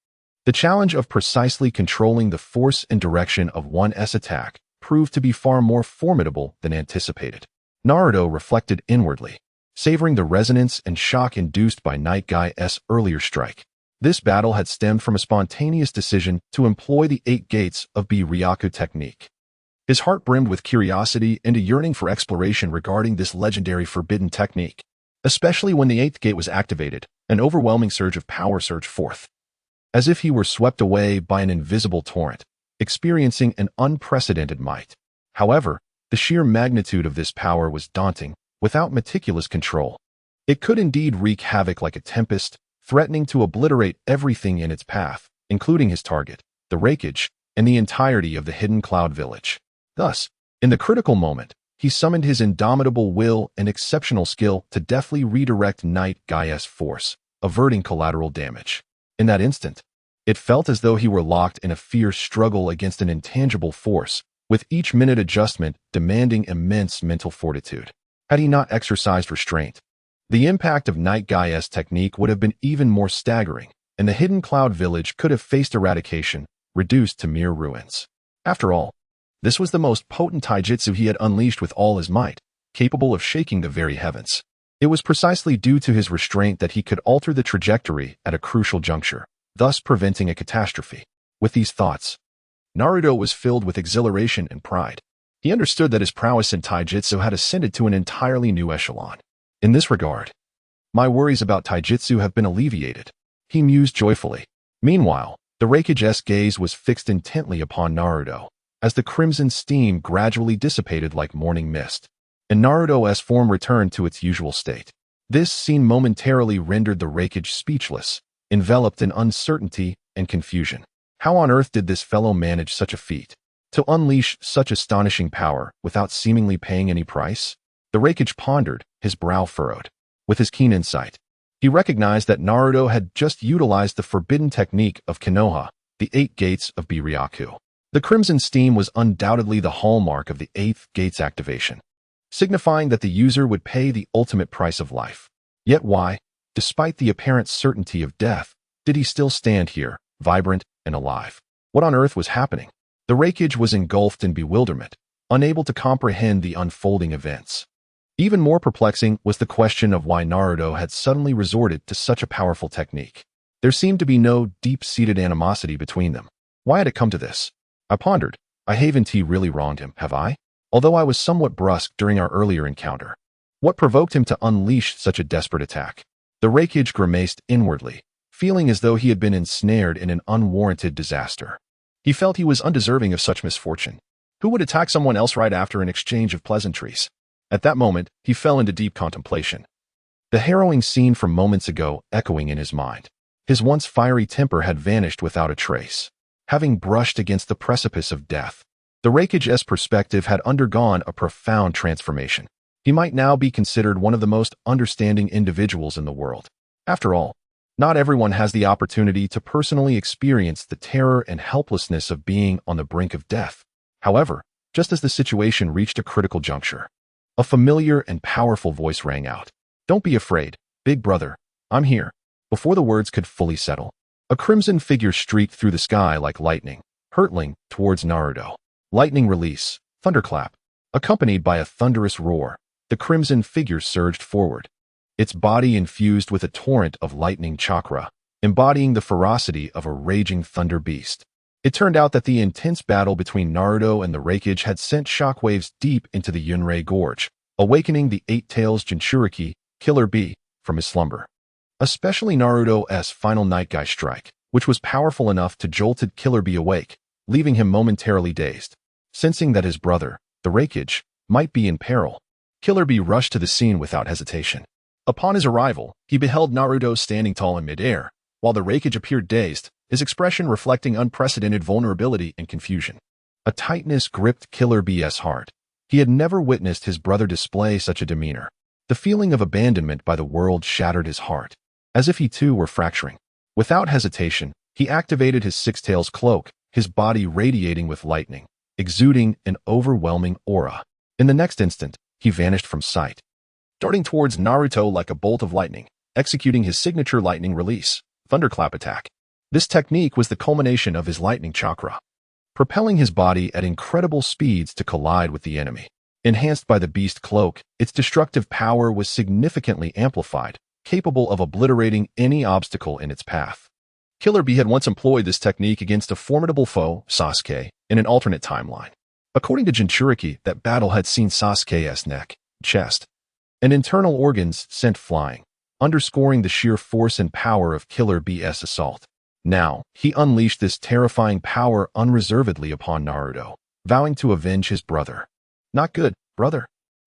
[SPEAKER 1] the challenge of precisely controlling the force and direction of one's attack proved to be far more formidable than anticipated. Naruto reflected inwardly, savoring the resonance and shock induced by Night Guy's earlier strike. This battle had stemmed from a spontaneous decision to employ the 8 gates of Byaku technique. His heart brimmed with curiosity and a yearning for exploration regarding this legendary forbidden technique. Especially when the 8th gate was activated, an overwhelming surge of power surged forth. As if he were swept away by an invisible torrent, experiencing an unprecedented might. However, the sheer magnitude of this power was daunting, without meticulous control. It could indeed wreak havoc like a tempest, threatening to obliterate everything in its path, including his target, the Raikage, and the entirety of the Hidden Cloud Village. Thus, in the critical moment, he summoned his indomitable will and exceptional skill to deftly redirect Night Guy's force, averting collateral damage. In that instant, it felt as though he were locked in a fierce struggle against an intangible force, with each minute adjustment demanding immense mental fortitude. Had he not exercised restraint, the impact of Night Guy's technique would have been even more staggering, and the Hidden Cloud Village could have faced eradication, reduced to mere ruins. After all, this was the most potent taijutsu he had unleashed with all his might, capable of shaking the very heavens. It was precisely due to his restraint that he could alter the trajectory at a crucial juncture, thus preventing a catastrophe. With these thoughts, Naruto was filled with exhilaration and pride. He understood that his prowess in taijutsu had ascended to an entirely new echelon. In this regard, my worries about taijutsu have been alleviated, he mused joyfully. Meanwhile, the Raikage's gaze was fixed intently upon Naruto, as the crimson steam gradually dissipated like morning mist, and Naruto's form returned to its usual state. This scene momentarily rendered the Raikage speechless, enveloped in uncertainty and confusion. How on earth did this fellow manage such a feat? To unleash such astonishing power without seemingly paying any price? The Raikage pondered, his brow furrowed. With his keen insight, he recognized that Naruto had just utilized the forbidden technique of Konoha, the 8 gates of Byaku. The crimson steam was undoubtedly the hallmark of the 8th gate's activation, signifying that the user would pay the ultimate price of life. Yet why, despite the apparent certainty of death, did he still stand here, vibrant and alive? What on earth was happening? The Raikage was engulfed in bewilderment, unable to comprehend the unfolding events. Even more perplexing was the question of why Naruto had suddenly resorted to such a powerful technique. There seemed to be no deep-seated animosity between them. Why had it come to this? I pondered. I haven't really wronged him, have I? Although I was somewhat brusque during our earlier encounter. What provoked him to unleash such a desperate attack? The Raikage grimaced inwardly, feeling as though he had been ensnared in an unwarranted disaster. He felt he was undeserving of such misfortune. Who would attack someone else right after an exchange of pleasantries? At that moment, he fell into deep contemplation. The harrowing scene from moments ago echoing in his mind. His once fiery temper had vanished without a trace. Having brushed against the precipice of death, the Raikage's perspective had undergone a profound transformation. He might now be considered one of the most understanding individuals in the world. After all, not everyone has the opportunity to personally experience the terror and helplessness of being on the brink of death. However, just as the situation reached a critical juncture, a familiar and powerful voice rang out. "Don't be afraid, big brother, I'm here." Before the words could fully settle, a crimson figure streaked through the sky like lightning, hurtling towards Naruto. Lightning release, thunderclap. Accompanied by a thunderous roar, the crimson figure surged forward, its body infused with a torrent of lightning chakra, embodying the ferocity of a raging thunder beast. It turned out that the intense battle between Naruto and the Raikage had sent shockwaves deep into the Yunrei Gorge, awakening the 8-Tails Jinchuriki, Killer Bee, from his slumber. Especially Naruto's final Night Guy strike, which was powerful enough to jolted Killer Bee awake, leaving him momentarily dazed. Sensing that his brother, the Raikage, might be in peril, Killer Bee rushed to the scene without hesitation. Upon his arrival, he beheld Naruto standing tall in midair, while the Raikage appeared dazed, his expression reflecting unprecedented vulnerability and confusion. A tightness gripped Killer Bee's heart. He had never witnessed his brother display such a demeanor. The feeling of abandonment by the world shattered his heart, as if he too were fracturing. Without hesitation, he activated his Six-Tails cloak, his body radiating with lightning, exuding an overwhelming aura. In the next instant, he vanished from sight, darting towards Naruto like a bolt of lightning, executing his signature lightning release, thunderclap attack. This technique was the culmination of his lightning chakra, propelling his body at incredible speeds to collide with the enemy. Enhanced by the beast cloak, its destructive power was significantly amplified, capable of obliterating any obstacle in its path. Killer Bee had once employed this technique against a formidable foe, Sasuke, in an alternate timeline. According to Jinchuriki, that battle had seen Sasuke's neck, chest, and internal organs sent flying, underscoring the sheer force and power of Killer Bee's assault. Now, he unleashed this terrifying power unreservedly upon Naruto, vowing to avenge his brother. Not good, brother.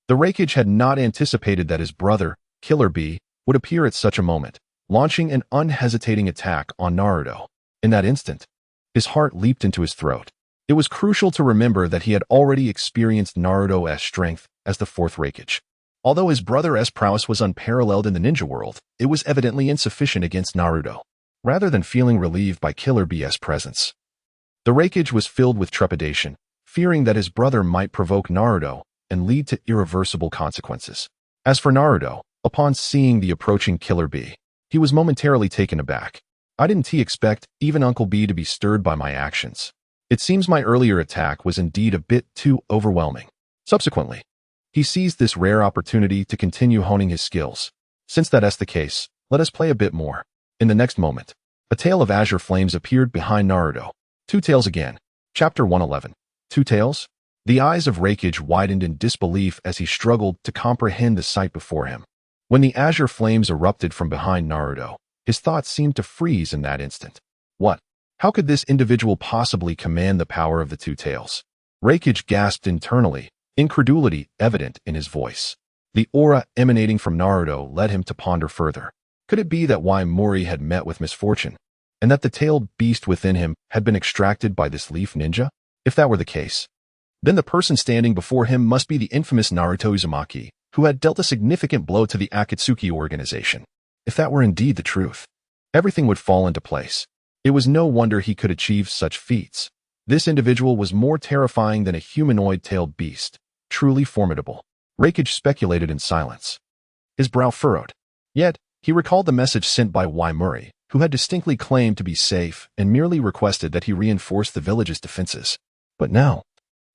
[SPEAKER 1] The Raikage had not anticipated that his brother, Killer Bee, would appear at such a moment, launching an unhesitating attack on Naruto. In that instant, his heart leaped into his throat. It was crucial to remember that he had already experienced Naruto's strength as the fourth Raikage. Although his brother's prowess was unparalleled in the ninja world, it was evidently insufficient against Naruto. Rather than feeling relieved by Killer Bee's presence, the Raikage was filled with trepidation, fearing that his brother might provoke Naruto and lead to irreversible consequences. As for Naruto, upon seeing the approaching Killer Bee, he was momentarily taken aback. I didn't expect even Uncle B to be stirred by my actions. It seems my earlier attack was indeed a bit too overwhelming. Subsequently, he seized this rare opportunity to continue honing his skills. Since that's the case, let us play a bit more. In the next moment, a tail of azure flames appeared behind Naruto. Two tails again. Chapter 111. Two tails? The eyes of Raikage widened in disbelief as he struggled to comprehend the sight before him. When the azure flames erupted from behind Naruto, his thoughts seemed to freeze in that instant. What? How could this individual possibly command the power of the two tails? Raikage gasped internally, incredulity evident in his voice. The aura emanating from Naruto led him to ponder further. Could it be that Mori had met with misfortune, and that the tailed beast within him had been extracted by this leaf ninja? If that were the case, then the person standing before him must be the infamous Naruto Uzumaki, who had dealt a significant blow to the Akatsuki organization. If that were indeed the truth, everything would fall into place. It was no wonder he could achieve such feats. This individual was more terrifying than a humanoid-tailed beast, truly formidable. Raikage speculated in silence, his brow furrowed. Yet, he recalled the message sent by Mori, who had distinctly claimed to be safe and merely requested that he reinforce the village's defenses. But now,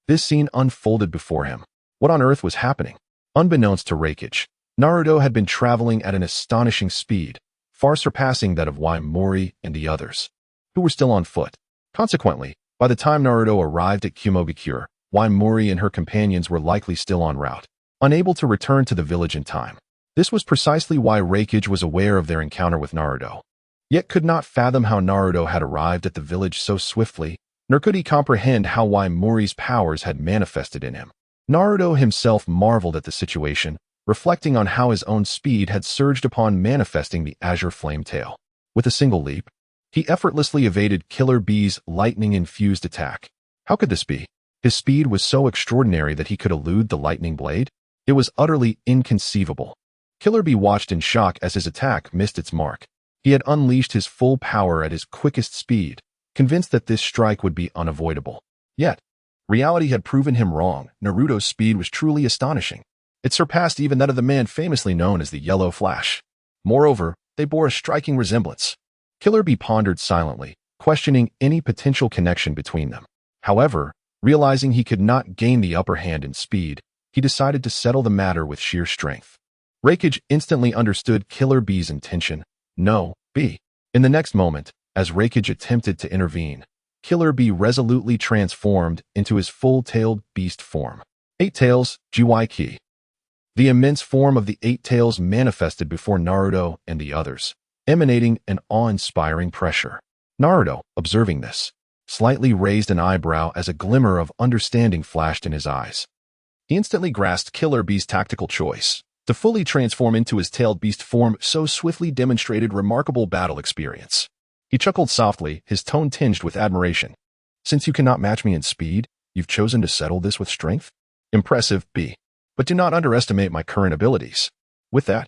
[SPEAKER 1] this scene unfolded before him. What on earth was happening? Unbeknownst to Raikage, Naruto had been traveling at an astonishing speed, far surpassing that of Mori and the others, who were still on foot. Consequently, by the time Naruto arrived at Kumogakure, Mori and her companions were likely still en route, unable to return to the village in time. This was precisely why Raikage was aware of their encounter with Naruto, yet could not fathom how Naruto had arrived at the village so swiftly, nor could he comprehend how Mori's powers had manifested in him. Naruto himself marveled at the situation, reflecting on how his own speed had surged upon manifesting the azure flame tail. With a single leap, he effortlessly evaded Killer Bee's lightning-infused attack. How could this be? His speed was so extraordinary that he could elude the lightning blade? It was utterly inconceivable. Killer Bee watched in shock as his attack missed its mark. He had unleashed his full power at his quickest speed, convinced that this strike would be unavoidable. Yet, reality had proven him wrong. Naruto's speed was truly astonishing. It surpassed even that of the man famously known as the Yellow Flash. Moreover, they bore a striking resemblance. Killer Bee pondered silently, questioning any potential connection between them. However, realizing he could not gain the upper hand in speed, he decided to settle the matter with sheer strength. Raikage instantly understood Killer Bee's intention. No, B. In the next moment, as Raikage attempted to intervene, Killer Bee resolutely transformed into his full-tailed beast form. Eight Tails, GYK. The immense form of the Eight Tails manifested before Naruto and the others, emanating an awe-inspiring pressure. Naruto, observing this, slightly raised an eyebrow as a glimmer of understanding flashed in his eyes. He instantly grasped Killer Bee's tactical choice. To fully transform into his tailed beast form so swiftly demonstrated remarkable battle experience. He chuckled softly, his tone tinged with admiration. Since you cannot match me in speed, you've chosen to settle this with strength? Impressive, B. But do not underestimate my current abilities. With that,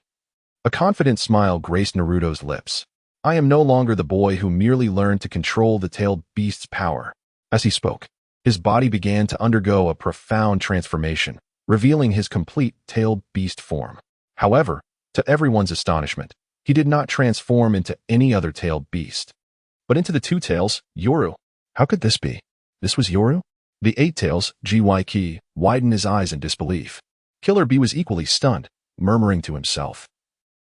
[SPEAKER 1] a confident smile graced Naruto's lips. I am no longer the boy who merely learned to control the tailed beast's power. As he spoke, his body began to undergo a profound transformation, revealing his complete tailed beast form. However, to everyone's astonishment, he did not transform into any other tailed beast, but into the two tails, Yoru. How could this be? This was Yoru? The Eight Tails, GYK, widened his eyes in disbelief. Killer Bee was equally stunned, murmuring to himself,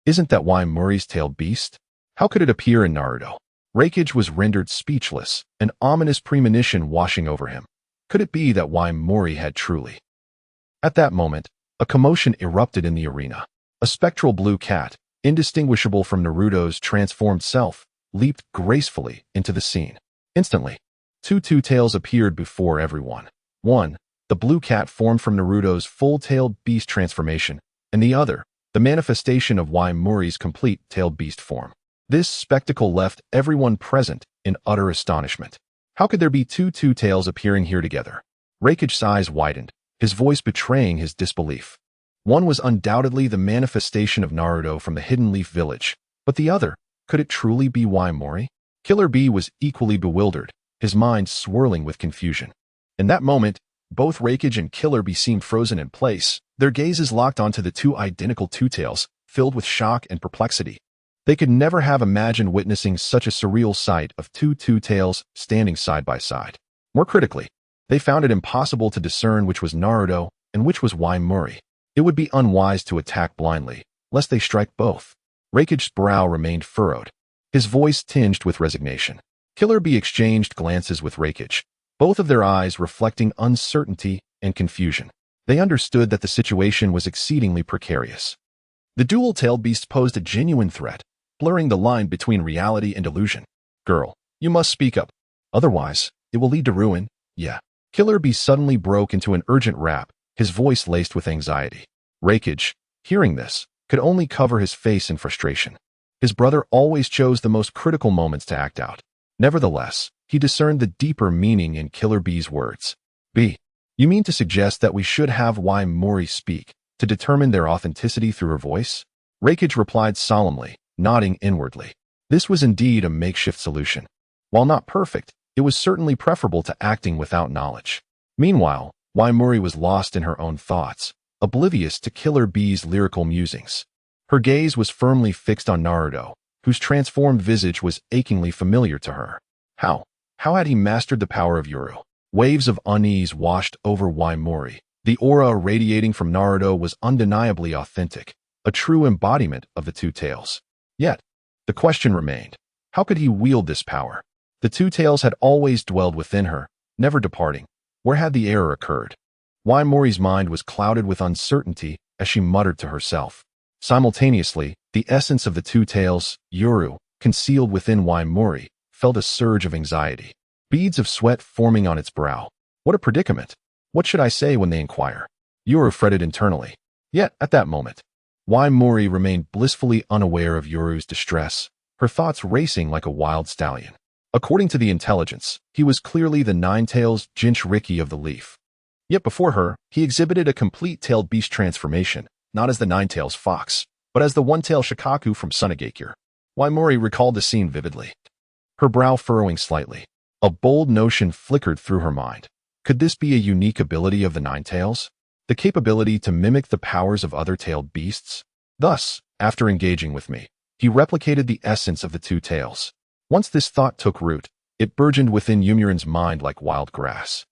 [SPEAKER 1] "Isn't that Why Murray's tailed beast? How could it appear in Naruto?" Raikage was rendered speechless, an ominous premonition washing over him. Could it be that Why Murray had truly? At that moment, a commotion erupted in the arena. A spectral blue cat, indistinguishable from Naruto's transformed self, leaped gracefully into the scene. Instantly, two tails appeared before everyone. One, the blue cat formed from Naruto's full-tailed beast transformation, and the other, the manifestation of Why Murray's complete tailed beast form. This spectacle left everyone present in utter astonishment. How could there be two tails appearing here together? Raikage's eyes widened, his voice betraying his disbelief. One was undoubtedly the manifestation of Naruto from the Hidden Leaf Village, but the other, could it truly be Why Murray? Killer Bee was equally bewildered, his mind swirling with confusion. In that moment, both Raikage and Killer Bee seemed frozen in place, their gazes locked onto the two identical two tails, filled with shock and perplexity. They could never have imagined witnessing such a surreal sight of two tails standing side by side. More critically, they found it impossible to discern which was Naruto and which was Why Murray. It would be unwise to attack blindly, lest they strike both. Raikage's brow remained furrowed, his voice tinged with resignation. Killer Bee exchanged glances with Raikage, both of their eyes reflecting uncertainty and confusion. They understood that the situation was exceedingly precarious. The dual-tailed beast posed a genuine threat, blurring the line between reality and illusion. "Girl, you must speak up. Otherwise, it will lead to ruin." "Yeah." Killer Bee suddenly broke into an urgent rap, his voice laced with anxiety. Raikage, hearing this, could only cover his face in frustration. His brother always chose the most critical moments to act out. Nevertheless, he discerned the deeper meaning in Killer Bee's words. "B, you mean to suggest that we should have Why Murray speak, to determine their authenticity through her voice?" Raikage replied solemnly, nodding inwardly. This was indeed a makeshift solution. While not perfect, it was certainly preferable to acting without knowledge. Meanwhile, Why Murray was lost in her own thoughts, oblivious to Killer Bee's lyrical musings. Her gaze was firmly fixed on Naruto, whose transformed visage was achingly familiar to her. How had he mastered the power of Yuru? Waves of unease washed over Why Murray. The aura radiating from Naruto was undeniably authentic, a true embodiment of the two tails. Yet, the question remained, how could he wield this power? The two tails had always dwelled within her, never departing. Where had the error occurred? Why Murray's mind was clouded with uncertainty as she muttered to herself. Simultaneously, the essence of the two tails, Yuru, concealed within Why Murray, felt a surge of anxiety. Beads of sweat forming on its brow. What a predicament! What should I say when they inquire? Yuru fretted internally. Yet, at that moment, Why Murray remained blissfully unaware of Yuru's distress, her thoughts racing like a wild stallion. According to the intelligence, he was clearly the nine-tails Jinchuriki of the leaf. Yet before her, he exhibited a complete tailed beast transformation, not as the nine-tails fox, but as the one-tailed Shikaku from Sunagakure. Why Murray recalled the scene vividly, her brow furrowing slightly. A bold notion flickered through her mind. Could this be a unique ability of the nine-tails? The capability to mimic the powers of other tailed beasts? Thus, after engaging with me, he replicated the essence of the two tails. Once this thought took root, it burgeoned within Yomurin's mind like wild grass,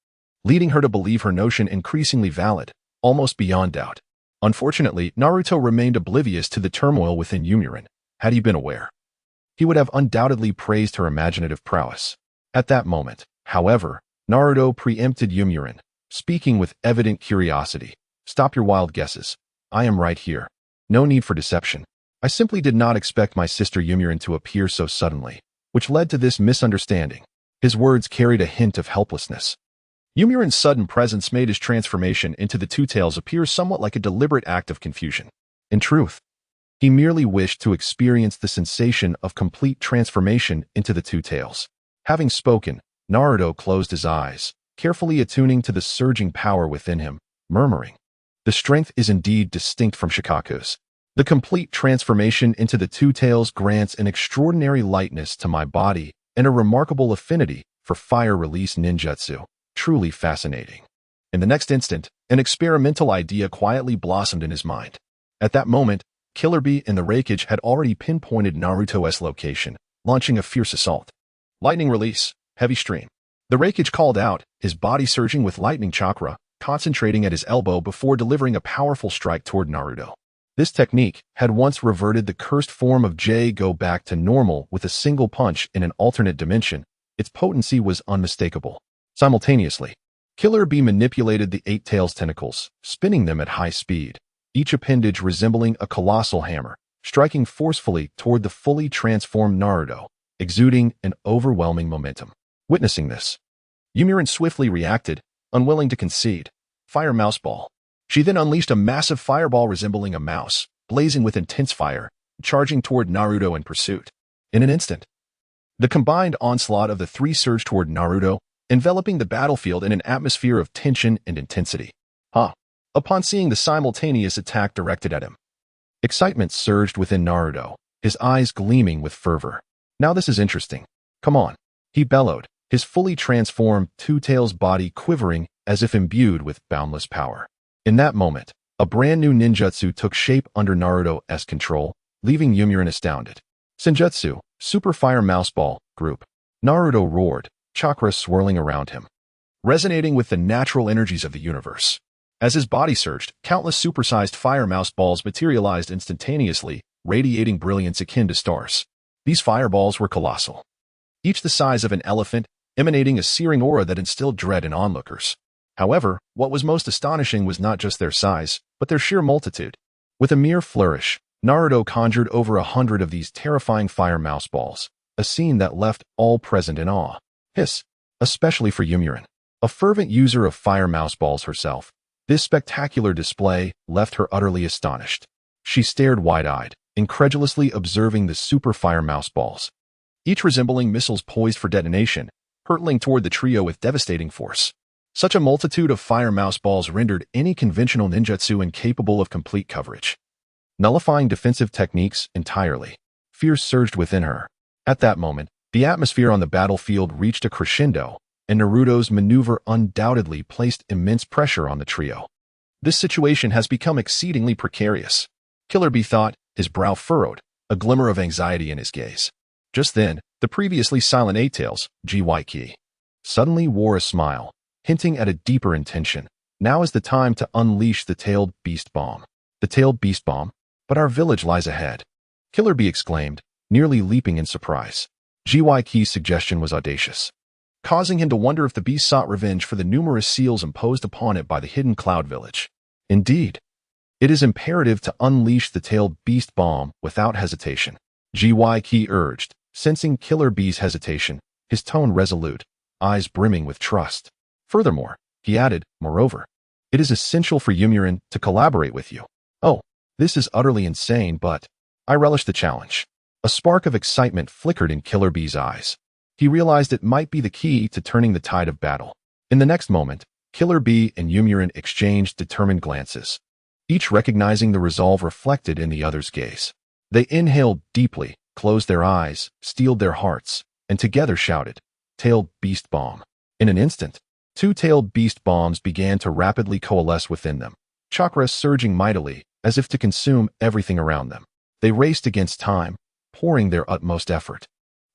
[SPEAKER 1] leading her to believe her notion increasingly valid, almost beyond doubt. Unfortunately, Naruto remained oblivious to the turmoil within Yomurin. Had he been aware, he would have undoubtedly praised her imaginative prowess. At that moment, however, Naruto preempted Yomurin, speaking with evident curiosity. "Stop your wild guesses. I am right here. No need for deception. I simply did not expect my sister Yomurin to appear so suddenly, which led to this misunderstanding." His words carried a hint of helplessness. Yomurin's sudden presence made his transformation into the two tails appear somewhat like a deliberate act of confusion. In truth, he merely wished to experience the sensation of complete transformation into the two tails. Having spoken, Naruto closed his eyes, carefully attuning to the surging power within him, murmuring, "The strength is indeed distinct from Shikaku's. The complete transformation into the two tails grants an extraordinary lightness to my body and a remarkable affinity for fire-release ninjutsu. Truly fascinating." In the next instant, an experimental idea quietly blossomed in his mind. At that moment, Killer Bee and the Raikage had already pinpointed Naruto's location, launching a fierce assault. Lightning release, heavy stream. The Reikage called out, his body surging with lightning chakra, concentrating at his elbow before delivering a powerful strike toward Naruto. This technique had once reverted the cursed form of Go back to normal with a single punch in an alternate dimension. Its potency was unmistakable. Simultaneously, Killer Bee manipulated the Eight Tails tentacles, spinning them at high speed, each appendage resembling a colossal hammer, striking forcefully toward the fully transformed Naruto, exuding an overwhelming momentum. Witnessing this, Yumurin swiftly reacted, unwilling to concede. Fire Mouse Ball. She then unleashed a massive fireball resembling a mouse, blazing with intense fire, charging toward Naruto in pursuit. In an instant, the combined onslaught of the three surged toward Naruto, enveloping the battlefield in an atmosphere of tension and intensity. Upon seeing the simultaneous attack directed at him, excitement surged within Naruto, his eyes gleaming with fervor. Now this is interesting. Come on, he bellowed, his fully transformed Two-Tails body quivering as if imbued with boundless power. In that moment, a brand new ninjutsu took shape under Naruto's control, leaving Yumurin astounded. Senjutsu, Super Fire Mouse Ball, Group. Naruto roared, chakra swirling around him, resonating with the natural energies of the universe. As his body surged, countless supersized fire mouse balls materialized instantaneously, radiating brilliance akin to stars. These fireballs were colossal, each the size of an elephant, emanating a searing aura that instilled dread in onlookers. However, what was most astonishing was not just their size, but their sheer multitude. With a mere flourish, Naruto conjured over 100 of these terrifying fire mouse balls, a scene that left all present in awe. Especially for Yumurin, a fervent user of fire mouse balls herself. This spectacular display left her utterly astonished. She stared wide-eyed, incredulously observing the super fire mouse balls, each resembling missiles poised for detonation, hurtling toward the trio with devastating force. Such a multitude of fire mouse balls rendered any conventional ninjutsu incapable of complete coverage, nullifying defensive techniques entirely. Fear surged within her. At that moment, the atmosphere on the battlefield reached a crescendo, and Naruto's maneuver undoubtedly placed immense pressure on the trio. This situation has become exceedingly precarious. Killer Bee thought, his brow furrowed, a glimmer of anxiety in his gaze. Just then, the previously silent Eight Tails, Gyki, suddenly wore a smile, hinting at a deeper intention. Now is the time to unleash the Tailed Beast Bomb. The Tailed Beast Bomb? But our village lies ahead. Killer Bee exclaimed, nearly leaping in surprise. Gyki's suggestion was audacious, causing him to wonder if the beast sought revenge for the numerous seals imposed upon it by the hidden Cloud Village. Indeed, it is imperative to unleash the Tailed Beast Bomb without hesitation, Gyki urged, sensing Killer Bee's hesitation, his tone resolute, eyes brimming with trust. Furthermore, he added, moreover, it is essential for Yumurin to collaborate with you. Oh, this is utterly insane, but I relish the challenge. A spark of excitement flickered in Killer Bee's eyes. He realized it might be the key to turning the tide of battle. In the next moment, Killer Bee and Yumurin exchanged determined glances, each recognizing the resolve reflected in the other's gaze. They inhaled deeply, closed their eyes, steeled their hearts, and together shouted, Tailed Beast Bomb. In an instant, two Tailed Beast Bombs began to rapidly coalesce within them, chakra surging mightily, as if to consume everything around them. They raced against time, pouring their utmost effort,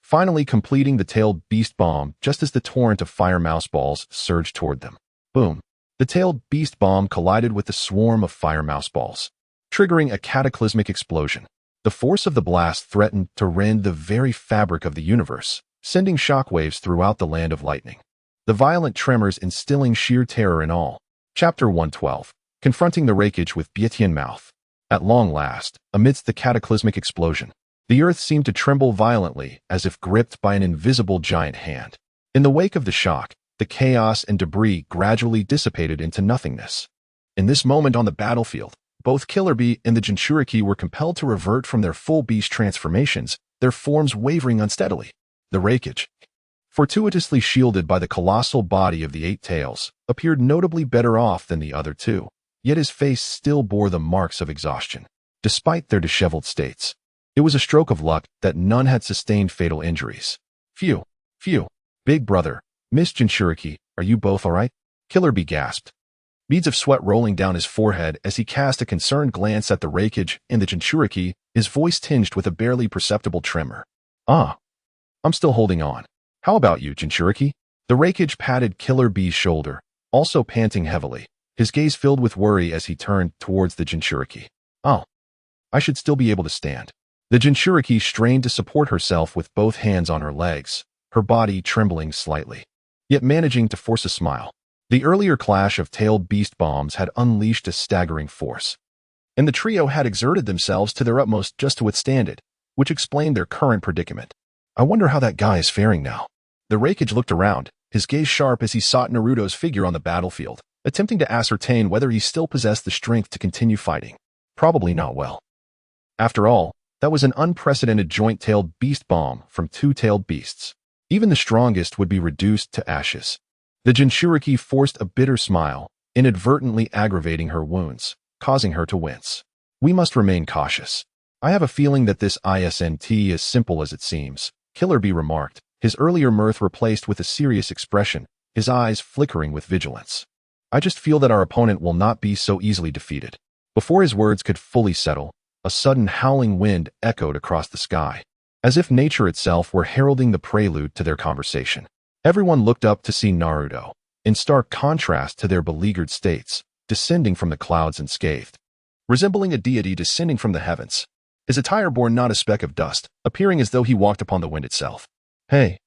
[SPEAKER 1] finally completing the Tailed Beast Bomb just as the torrent of fire mouse balls surged toward them. Boom! The Tailed Beast Bomb collided with the swarm of fire mouse balls, triggering a cataclysmic explosion. The force of the blast threatened to rend the very fabric of the universe, sending shockwaves throughout the land of lightning, the violent tremors instilling sheer terror in all. Chapter 112. Confronting the Reikage with Byaetian Mouth. At long last, amidst the cataclysmic explosion, the earth seemed to tremble violently as if gripped by an invisible giant hand. In the wake of the shock, the chaos and debris gradually dissipated into nothingness. In this moment on the battlefield, both Killer Bee and the Jinchuriki were compelled to revert from their full beast transformations, their forms wavering unsteadily. The Reikage, fortuitously shielded by the colossal body of the Eight Tails, appeared notably better off than the other two, yet his face still bore the marks of exhaustion, despite their disheveled states. It was a stroke of luck that none had sustained fatal injuries. Phew. Big brother, Miss Jinchuriki, are you both all right? Killer Bee gasped, beads of sweat rolling down his forehead as he cast a concerned glance at the Reikage and the Jinchuriki, his voice tinged with a barely perceptible tremor. I'm still holding on. How about you, Jinchuriki? The Raikage patted Killer Bee's shoulder, also panting heavily, his gaze filled with worry as he turned towards the Jinchuriki. Oh, I should still be able to stand. The Jinchuriki strained to support herself with both hands on her legs, her body trembling slightly, yet managing to force a smile. The earlier clash of tailed beast bombs had unleashed a staggering force, and the trio had exerted themselves to their utmost just to withstand it, which explained their current predicament. I wonder how that guy is faring now. The Raikage looked around, his gaze sharp as he sought Naruto's figure on the battlefield, attempting to ascertain whether he still possessed the strength to continue fighting. Probably not well. After all, that was an unprecedented joint-tailed beast bomb from two-tailed beasts. Even the strongest would be reduced to ashes. The Jinchuriki forced a bitter smile, inadvertently aggravating her wounds, causing her to wince. We must remain cautious. I have a feeling that this isn't as simple as it seems, Killer Bee remarked, his earlier mirth replaced with a serious expression, his eyes flickering with vigilance. I just feel that our opponent will not be so easily defeated. Before his words could fully settle, a sudden howling wind echoed across the sky, as if nature itself were heralding the prelude to their conversation. Everyone looked up to see Naruto, in stark contrast to their beleaguered states, descending from the clouds unscathed. Resembling a deity descending from the heavens, his attire bore not a speck of dust, appearing as though he walked upon the wind itself. Hey.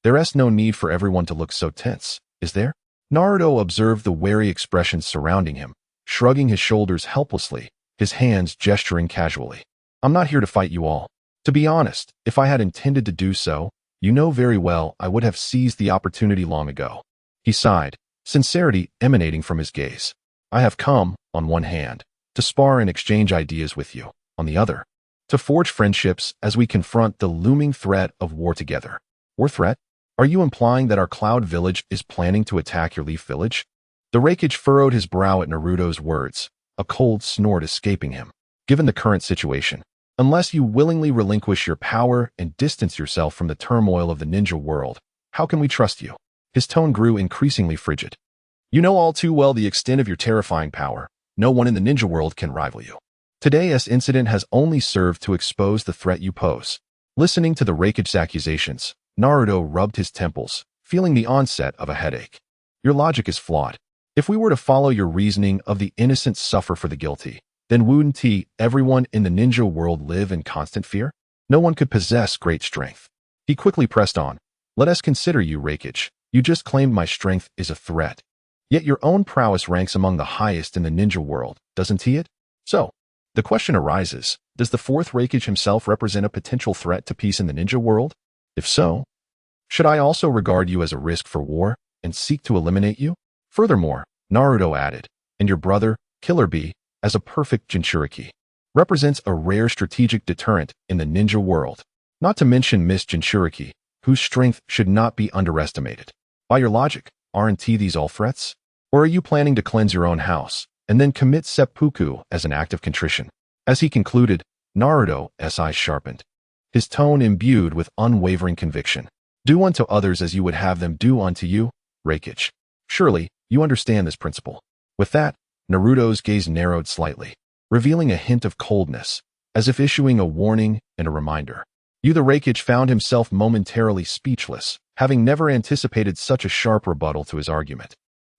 [SPEAKER 1] There's no need for everyone to look so tense, is there? Naruto observed the wary expressions surrounding him, shrugging his shoulders helplessly, his hands gesturing casually. I'm not here to fight you all. To be honest, if I had intended to do so, you know very well I would have seized the opportunity long ago. He sighed, sincerity emanating from his gaze. I have come, on one hand, to spar and exchange ideas with you, on the other, to forge friendships as we confront the looming threat of war together. War threat? Are you implying that our Cloud Village is planning to attack your Leaf Village? The Raikage furrowed his brow at Naruto's words, a cold snort escaping him. Given the current situation, unless you willingly relinquish your power and distance yourself from the turmoil of the ninja world, how can we trust you? His tone grew increasingly frigid. You know all too well the extent of your terrifying power. No one in the ninja world can rival you. Today's incident has only served to expose the threat you pose. Listening to the Raikage's accusations, Naruto rubbed his temples, feeling the onset of a headache. Your logic is flawed. If we were to follow your reasoning of the innocent suffer for the guilty, then wouldn't everyone in the ninja world live in constant fear? No one could possess great strength. He quickly pressed on. Let us consider you, Raikage. You just claimed my strength is a threat. Yet your own prowess ranks among the highest in the ninja world, doesn't it? So, the question arises, does the fourth Raikage himself represent a potential threat to peace in the ninja world? If so, should I also regard you as a risk for war and seek to eliminate you? Furthermore, Naruto added, and your brother, Killer Bee, as a perfect Jinchuriki, represents a rare strategic deterrent in the ninja world. Not to mention Miss Jinchuriki, whose strength should not be underestimated. By your logic, aren't these all threats? Or are you planning to cleanse your own house, and then commit seppuku as an act of contrition? As he concluded, Naruto's eyes sharpened, his tone imbued with unwavering conviction. Do unto others as you would have them do unto you, Raikage. Surely, you understand this principle. With that, Naruto's gaze narrowed slightly, revealing a hint of coldness, as if issuing a warning and a reminder. The Raikage found himself momentarily speechless, having never anticipated such a sharp rebuttal to his argument.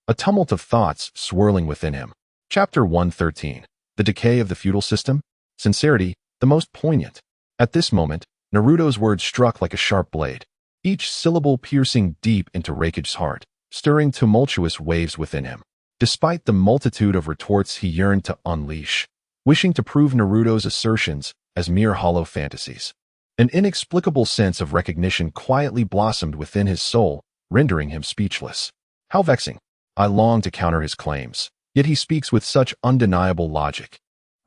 [SPEAKER 1] A tumult of thoughts swirling within him. Chapter 113. The Decay of the Feudal System? Sincerity, the most poignant. At this moment, Naruto's words struck like a sharp blade, each syllable piercing deep into Raikage's heart, stirring tumultuous waves within him. Despite the multitude of retorts he yearned to unleash, wishing to prove Naruto's assertions as mere hollow fantasies, an inexplicable sense of recognition quietly blossomed within his soul, rendering him speechless. How vexing. I long to counter his claims, yet he speaks with such undeniable logic.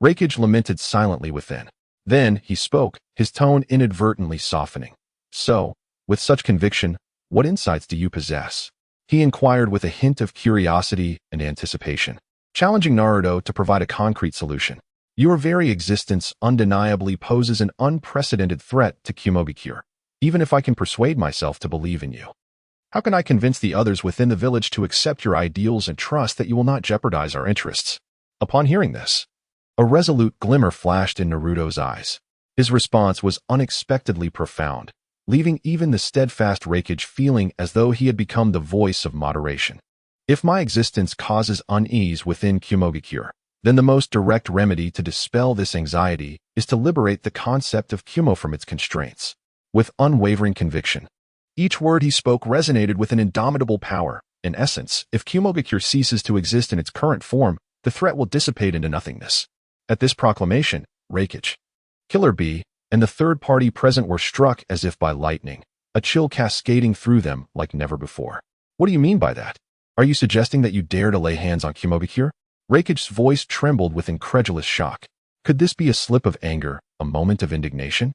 [SPEAKER 1] Raikage lamented silently within. Then he spoke, his tone inadvertently softening. So, with such conviction, what insights do you possess? He inquired with a hint of curiosity and anticipation, challenging Naruto to provide a concrete solution. Your very existence undeniably poses an unprecedented threat to Kumogakure, even if I can persuade myself to believe in you. How can I convince the others within the village to accept your ideals and trust that you will not jeopardize our interests? Upon hearing this, a resolute glimmer flashed in Naruto's eyes. His response was unexpectedly profound, leaving even the steadfast Reikage feeling as though he had become the voice of moderation. If my existence causes unease within Kumogakure, then the most direct remedy to dispel this anxiety is to liberate the concept of Kumo from its constraints. With unwavering conviction, each word he spoke resonated with an indomitable power. In essence, if Kumogakure ceases to exist in its current form, the threat will dissipate into nothingness. At this proclamation, Reikage, Killer Bee, and the third party present were struck as if by lightning, a chill cascading through them like never before. What do you mean by that? Are you suggesting that you dare to lay hands on Kumogakure? Reikage's voice trembled with incredulous shock. Could this be a slip of anger, a moment of indignation?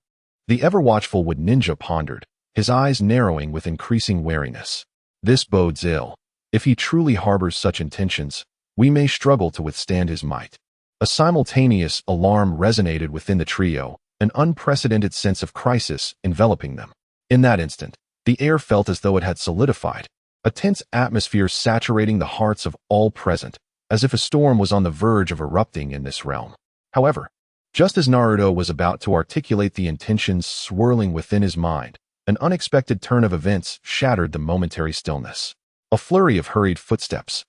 [SPEAKER 1] The ever-watchful Wood Ninja pondered, his eyes narrowing with increasing wariness. This bodes ill. If he truly harbors such intentions, we may struggle to withstand his might. A simultaneous alarm resonated within the trio, an unprecedented sense of crisis enveloping them. In that instant, the air felt as though it had solidified, a tense atmosphere saturating the hearts of all present, as if a storm was on the verge of erupting in this realm. However, just as Naruto was about to articulate the intentions swirling within his mind, an unexpected turn of events shattered the momentary stillness. A flurry of hurried footsteps,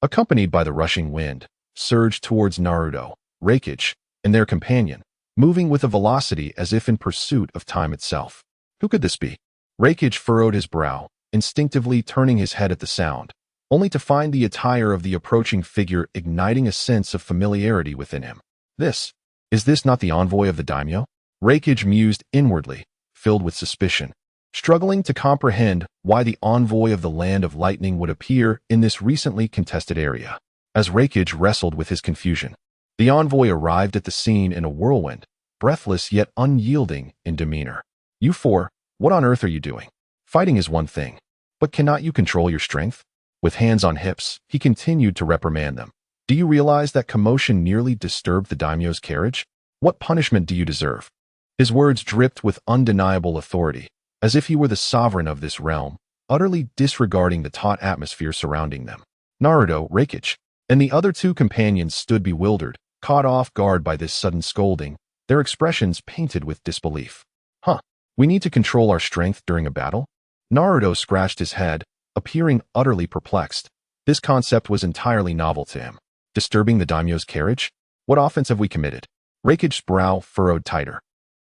[SPEAKER 1] accompanied by the rushing wind, surged towards Naruto, Reikage, and their companion, moving with a velocity as if in pursuit of time itself. Who could this be? Reikage furrowed his brow, instinctively turning his head at the sound, only to find the attire of the approaching figure igniting a sense of familiarity within him. Is this not the envoy of the daimyo? Reikage mused inwardly, filled with suspicion, struggling to comprehend why the envoy of the Land of Lightning would appear in this recently contested area. As Reikage wrestled with his confusion, the envoy arrived at the scene in a whirlwind, breathless yet unyielding in demeanor. You four, what on earth are you doing? Fighting is one thing, but cannot you control your strength? With hands on hips, he continued to reprimand them. Do you realize that commotion nearly disturbed the daimyo's carriage? What punishment do you deserve? His words dripped with undeniable authority, as if he were the sovereign of this realm, utterly disregarding the taut atmosphere surrounding them. Naruto, Reikage, and the other two companions stood bewildered, caught off guard by this sudden scolding, their expressions painted with disbelief. We need to control our strength during a battle? Naruto scratched his head, appearing utterly perplexed. This concept was entirely novel to him. Disturbing the daimyo's carriage? What offense have we committed? Reikage's brow furrowed tighter.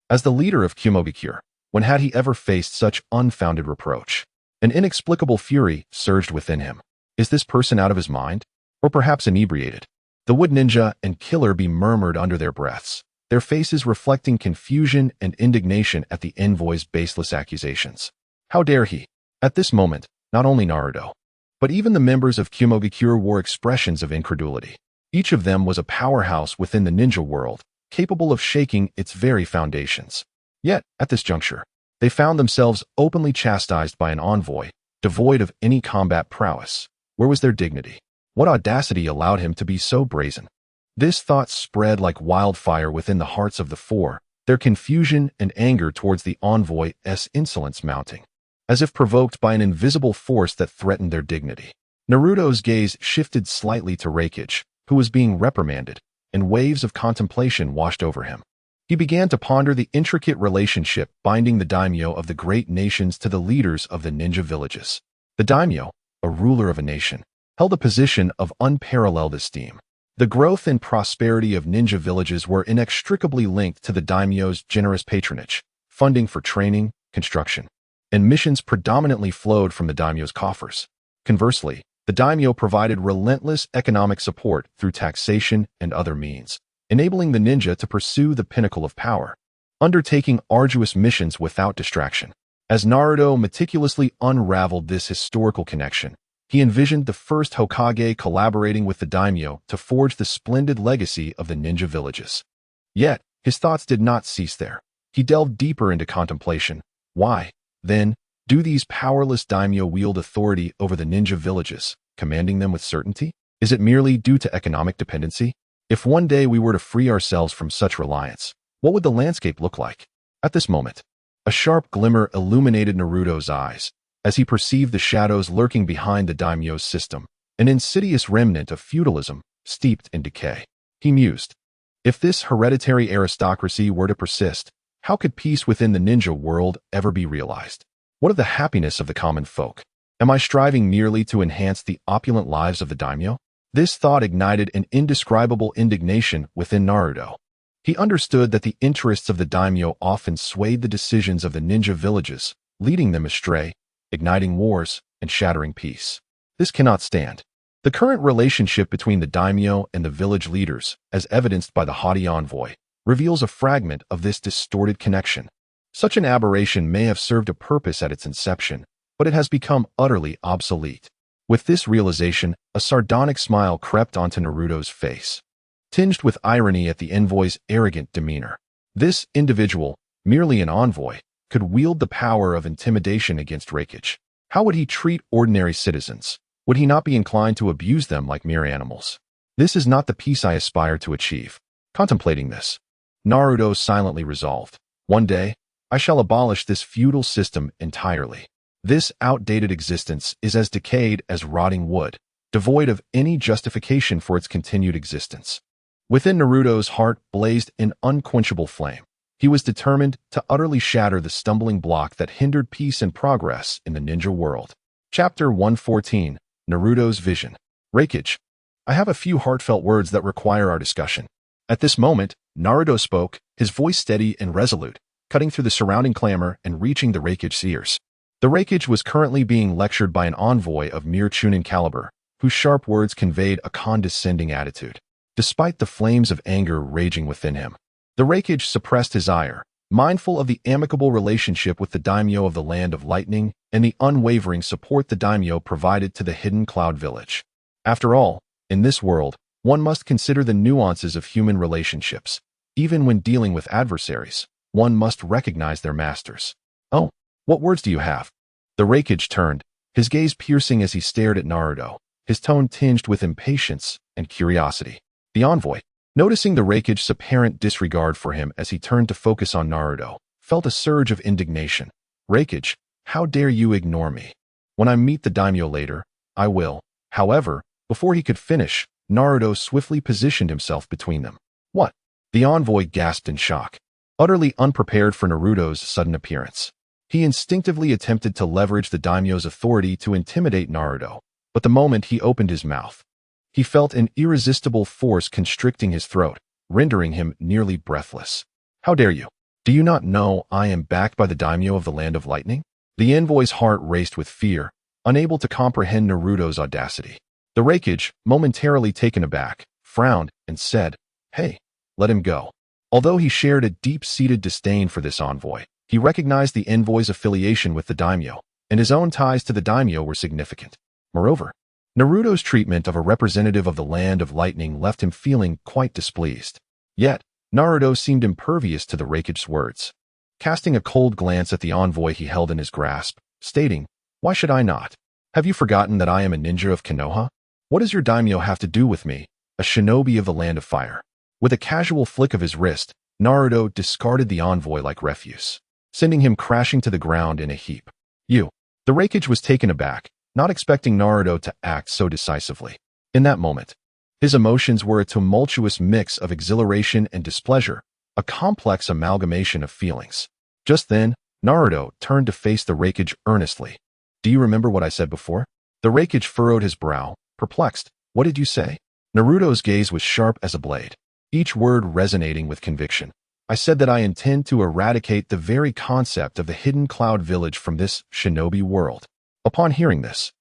[SPEAKER 1] As the leader of Kumogakure, when had he ever faced such unfounded reproach? An inexplicable fury surged within him. Is this person out of his mind? Or perhaps inebriated? The Wood Ninja and Killer Bee murmured under their breaths, their faces reflecting confusion and indignation at the envoy's baseless accusations. How dare he? At this moment, not only Naruto, but even the members of Kumogakure wore expressions of incredulity. Each of them was a powerhouse within the ninja world, capable of shaking its very foundations. Yet, at this juncture, they found themselves openly chastised by an envoy, devoid of any combat prowess. Where was their dignity? What audacity allowed him to be so brazen? This thought spread like wildfire within the hearts of the four, their confusion and anger towards the envoy's insolence mounting, as if provoked by an invisible force that threatened their dignity. Naruto's gaze shifted slightly to Reikage, who was being reprimanded, and waves of contemplation washed over him. He began to ponder the intricate relationship binding the daimyo of the great nations to the leaders of the ninja villages. The daimyo, a ruler of a nation, held a position of unparalleled esteem. The growth and prosperity of ninja villages were inextricably linked to the daimyo's generous patronage. Funding for training, construction, and missions predominantly flowed from the daimyo's coffers. Conversely, the daimyo provided relentless economic support through taxation and other means, enabling the ninja to pursue the pinnacle of power, undertaking arduous missions without distraction. As Naruto meticulously unraveled this historical connection, he envisioned the first Hokage collaborating with the daimyo to forge the splendid legacy of the ninja villages. Yet, his thoughts did not cease there. He delved deeper into contemplation. Why, then, do these powerless daimyo wield authority over the ninja villages, commanding them with certainty? Is it merely due to economic dependency? If one day we were to free ourselves from such reliance, what would the landscape look like? At this moment, a sharp glimmer illuminated Naruto's eyes, as he perceived the shadows lurking behind the daimyo's system, an insidious remnant of feudalism steeped in decay. He mused, if this hereditary aristocracy were to persist, How could peace within the ninja world ever be realized? What of the happiness of the common folk? Am I striving merely to enhance the opulent lives of the daimyo? This thought ignited an indescribable indignation within Naruto. He understood that the interests of the daimyo often swayed the decisions of the ninja villages, leading them astray, igniting wars, and shattering peace. This cannot stand. The current relationship between the daimyo and the village leaders, as evidenced by the haughty envoy, reveals a fragment of this distorted connection. Such an aberration may have served a purpose at its inception, but it has become utterly obsolete. With this realization, a sardonic smile crept onto Naruto's face, tinged with irony at the envoy's arrogant demeanor. This individual, merely an envoy, could wield the power of intimidation against Raikage. How would he treat ordinary citizens? Would he not be inclined to abuse them like mere animals? This is not the peace I aspire to achieve. Contemplating this, Naruto silently resolved, one day, I shall abolish this feudal system entirely. This outdated existence is as decayed as rotting wood, devoid of any justification for its continued existence. Within Naruto's heart blazed an unquenchable flame. He was determined to utterly shatter the stumbling block that hindered peace and progress in the ninja world. Chapter 114, Naruto's Vision. Raikage, I have a few heartfelt words that require our discussion. At this moment, Naruto spoke, his voice steady and resolute, cutting through the surrounding clamor and reaching the Raikage's ears. The Raikage was currently being lectured by an envoy of mere Chunin caliber, whose sharp words conveyed a condescending attitude. Despite the flames of anger raging within him, the Raikage suppressed his ire, mindful of the amicable relationship with the daimyo of the Land of Lightning and the unwavering support the daimyo provided to the hidden Cloud Village. After all, in this world, one must consider the nuances of human relationships. Even when dealing with adversaries, one must recognize their masters. Oh, what words do you have? The Raikage turned, his gaze piercing as he stared at Naruto, his tone tinged with impatience and curiosity. The envoy, noticing the Raikage's apparent disregard for him as he turned to focus on Naruto, felt a surge of indignation. Raikage, how dare you ignore me? When I meet the daimyo later, I will. However, before he could finish, Naruto swiftly positioned himself between them. What? The envoy gasped in shock, utterly unprepared for Naruto's sudden appearance. He instinctively attempted to leverage the daimyo's authority to intimidate Naruto, but the moment he opened his mouth, he felt an irresistible force constricting his throat, rendering him nearly breathless. How dare you? Do you not know I am backed by the daimyo of the Land of Lightning? The envoy's heart raced with fear, unable to comprehend Naruto's audacity. The Raikage, momentarily taken aback, frowned and said, Hey, let him go. Although he shared a deep-seated disdain for this envoy, he recognized the envoy's affiliation with the daimyo, and his own ties to the daimyo were significant. Moreover, Naruto's treatment of a representative of the Land of Lightning left him feeling quite displeased. Yet, Naruto seemed impervious to the Raikage's words. Casting a cold glance at the envoy he held in his grasp, stating, Why should I not? Have you forgotten that I am a ninja of Konoha? What does your daimyo have to do with me, a shinobi of the Land of Fire? With a casual flick of his wrist, Naruto discarded the envoy like refuse, sending him crashing to the ground in a heap. The Raikage was taken aback, not expecting Naruto to act so decisively. In that moment, his emotions were a tumultuous mix of exhilaration and displeasure, a complex amalgamation of feelings. Just then, Naruto turned to face the Raikage earnestly. Do you remember what I said before? The Raikage furrowed his brow, perplexed. What did you say? Naruto's gaze was sharp as a blade, each word resonating with conviction. I said that I intend to eradicate the very concept of the hidden Cloud Village from this shinobi world. Upon hearing this,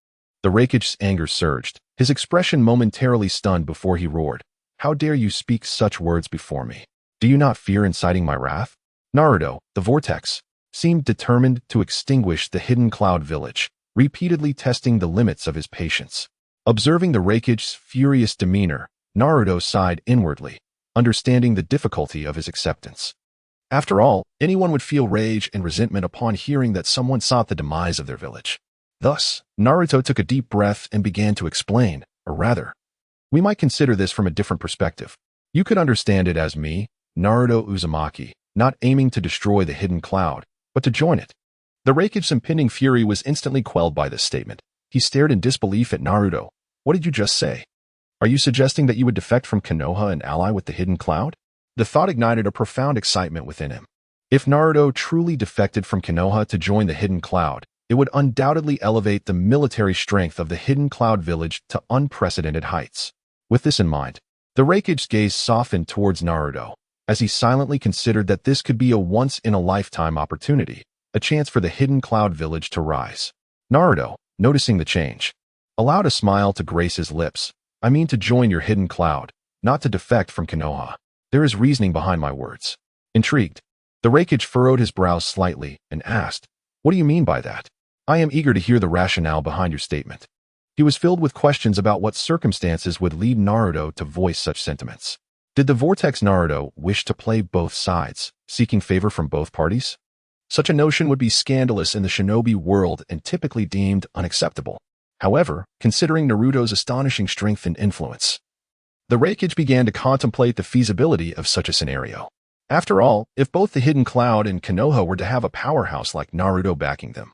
[SPEAKER 1] the Raikage's anger surged, his expression momentarily stunned before he roared. How dare you speak such words before me? Do you not fear inciting my wrath? Naruto, the vortex, seemed determined to extinguish the hidden Cloud Village, repeatedly testing the limits of his patience. Observing the Raikage's furious demeanor, Naruto sighed inwardly, understanding the difficulty of his acceptance. After all, anyone would feel rage and resentment upon hearing that someone sought the demise of their village. Thus, Naruto took a deep breath and began to explain, or rather, we might consider this from a different perspective. You could understand it as me, Naruto Uzumaki, not aiming to destroy the hidden cloud, but to join it. The Raikage's impending fury was instantly quelled by this statement. He stared in disbelief at Naruto. What did you just say? Are you suggesting that you would defect from Konoha and ally with the hidden cloud? The thought ignited a profound excitement within him. If Naruto truly defected from Konoha to join the Hidden Cloud, it would undoubtedly elevate the military strength of the Hidden Cloud village to unprecedented heights. With this in mind, the Raikage's gaze softened towards Naruto, as he silently considered that this could be a once-in-a-lifetime opportunity, a chance for the Hidden Cloud village to rise. Naruto, noticing the change, allowed a smile to grace his lips. I mean to join your Hidden Cloud, not to defect from Konoha. There is reasoning behind my words. Intrigued, the Raikage furrowed his brows slightly and asked, "What do you mean by that?" "I am eager to hear the rationale behind your statement." He was filled with questions about what circumstances would lead Naruto to voice such sentiments. Did the Vortex Naruto wish to play both sides, seeking favor from both parties? Such a notion would be scandalous in the shinobi world and typically deemed unacceptable. However, considering Naruto's astonishing strength and influence, the Raikage began to contemplate the feasibility of such a scenario. After all, if both the Hidden Cloud and Konoha were to have a powerhouse like Naruto backing them,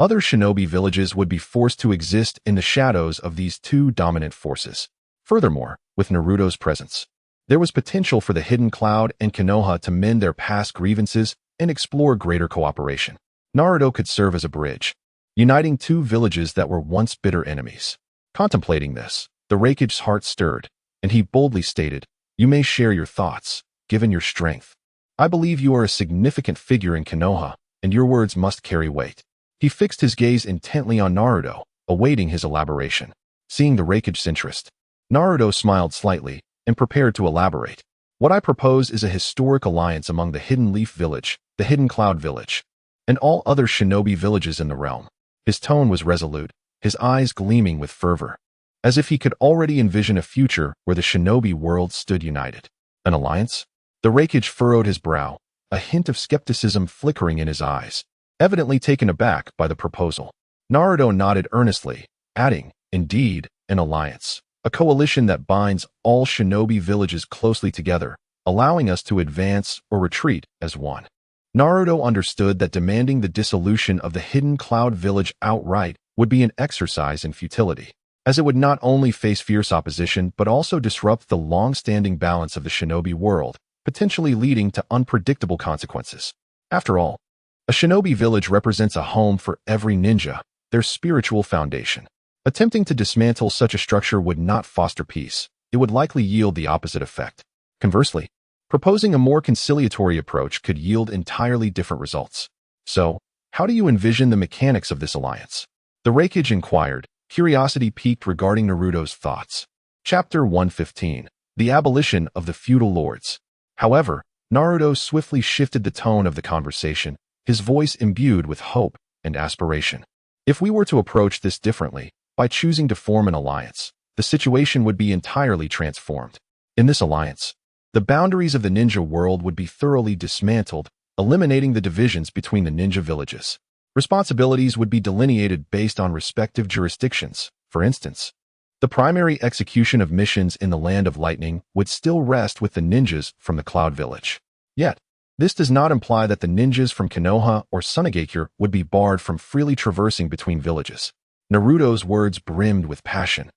[SPEAKER 1] other shinobi villages would be forced to exist in the shadows of these two dominant forces. Furthermore, with Naruto's presence, there was potential for the Hidden Cloud and Konoha to mend their past grievances and explore greater cooperation. Naruto could serve as a bridge, uniting two villages that were once bitter enemies. Contemplating this, the Raikage's heart stirred, and he boldly stated, "You may share your thoughts, given your strength. I believe you are a significant figure in Konoha, and your words must carry weight." He fixed his gaze intently on Naruto, awaiting his elaboration. Seeing the Raikage's interest, Naruto smiled slightly and prepared to elaborate. "What I propose is a historic alliance among the Hidden Leaf Village, the Hidden Cloud Village, and all other shinobi villages in the realm." His tone was resolute, his eyes gleaming with fervor, as if he could already envision a future where the shinobi world stood united. An alliance? The Raikage furrowed his brow, a hint of skepticism flickering in his eyes, evidently taken aback by the proposal. Naruto nodded earnestly, adding, "Indeed, an alliance. A coalition that binds all shinobi villages closely together, allowing us to advance or retreat as one." Naruto understood that demanding the dissolution of the Hidden Cloud village outright would be an exercise in futility, as it would not only face fierce opposition but also disrupt the long-standing balance of the shinobi world, potentially leading to unpredictable consequences. After all, a shinobi village represents a home for every ninja, their spiritual foundation. Attempting to dismantle such a structure would not foster peace. It would likely yield the opposite effect. Conversely, proposing a more conciliatory approach could yield entirely different results. So, how do you envision the mechanics of this alliance? The Raikage inquired, curiosity piqued regarding Naruto's thoughts. Chapter 115. The Abolition of the Feudal Lords. However, Naruto swiftly shifted the tone of the conversation, his voice imbued with hope and aspiration. If we were to approach this differently, by choosing to form an alliance, the situation would be entirely transformed. In this alliance, the boundaries of the ninja world would be thoroughly dismantled, eliminating the divisions between the ninja villages. Responsibilities would be delineated based on respective jurisdictions. For instance, the primary execution of missions in the Land of Lightning would still rest with the ninjas from the Cloud Village. Yet, this does not imply that the ninjas from Konoha or Sunagakure would be barred from freely traversing between villages. Naruto's words brimmed with passion,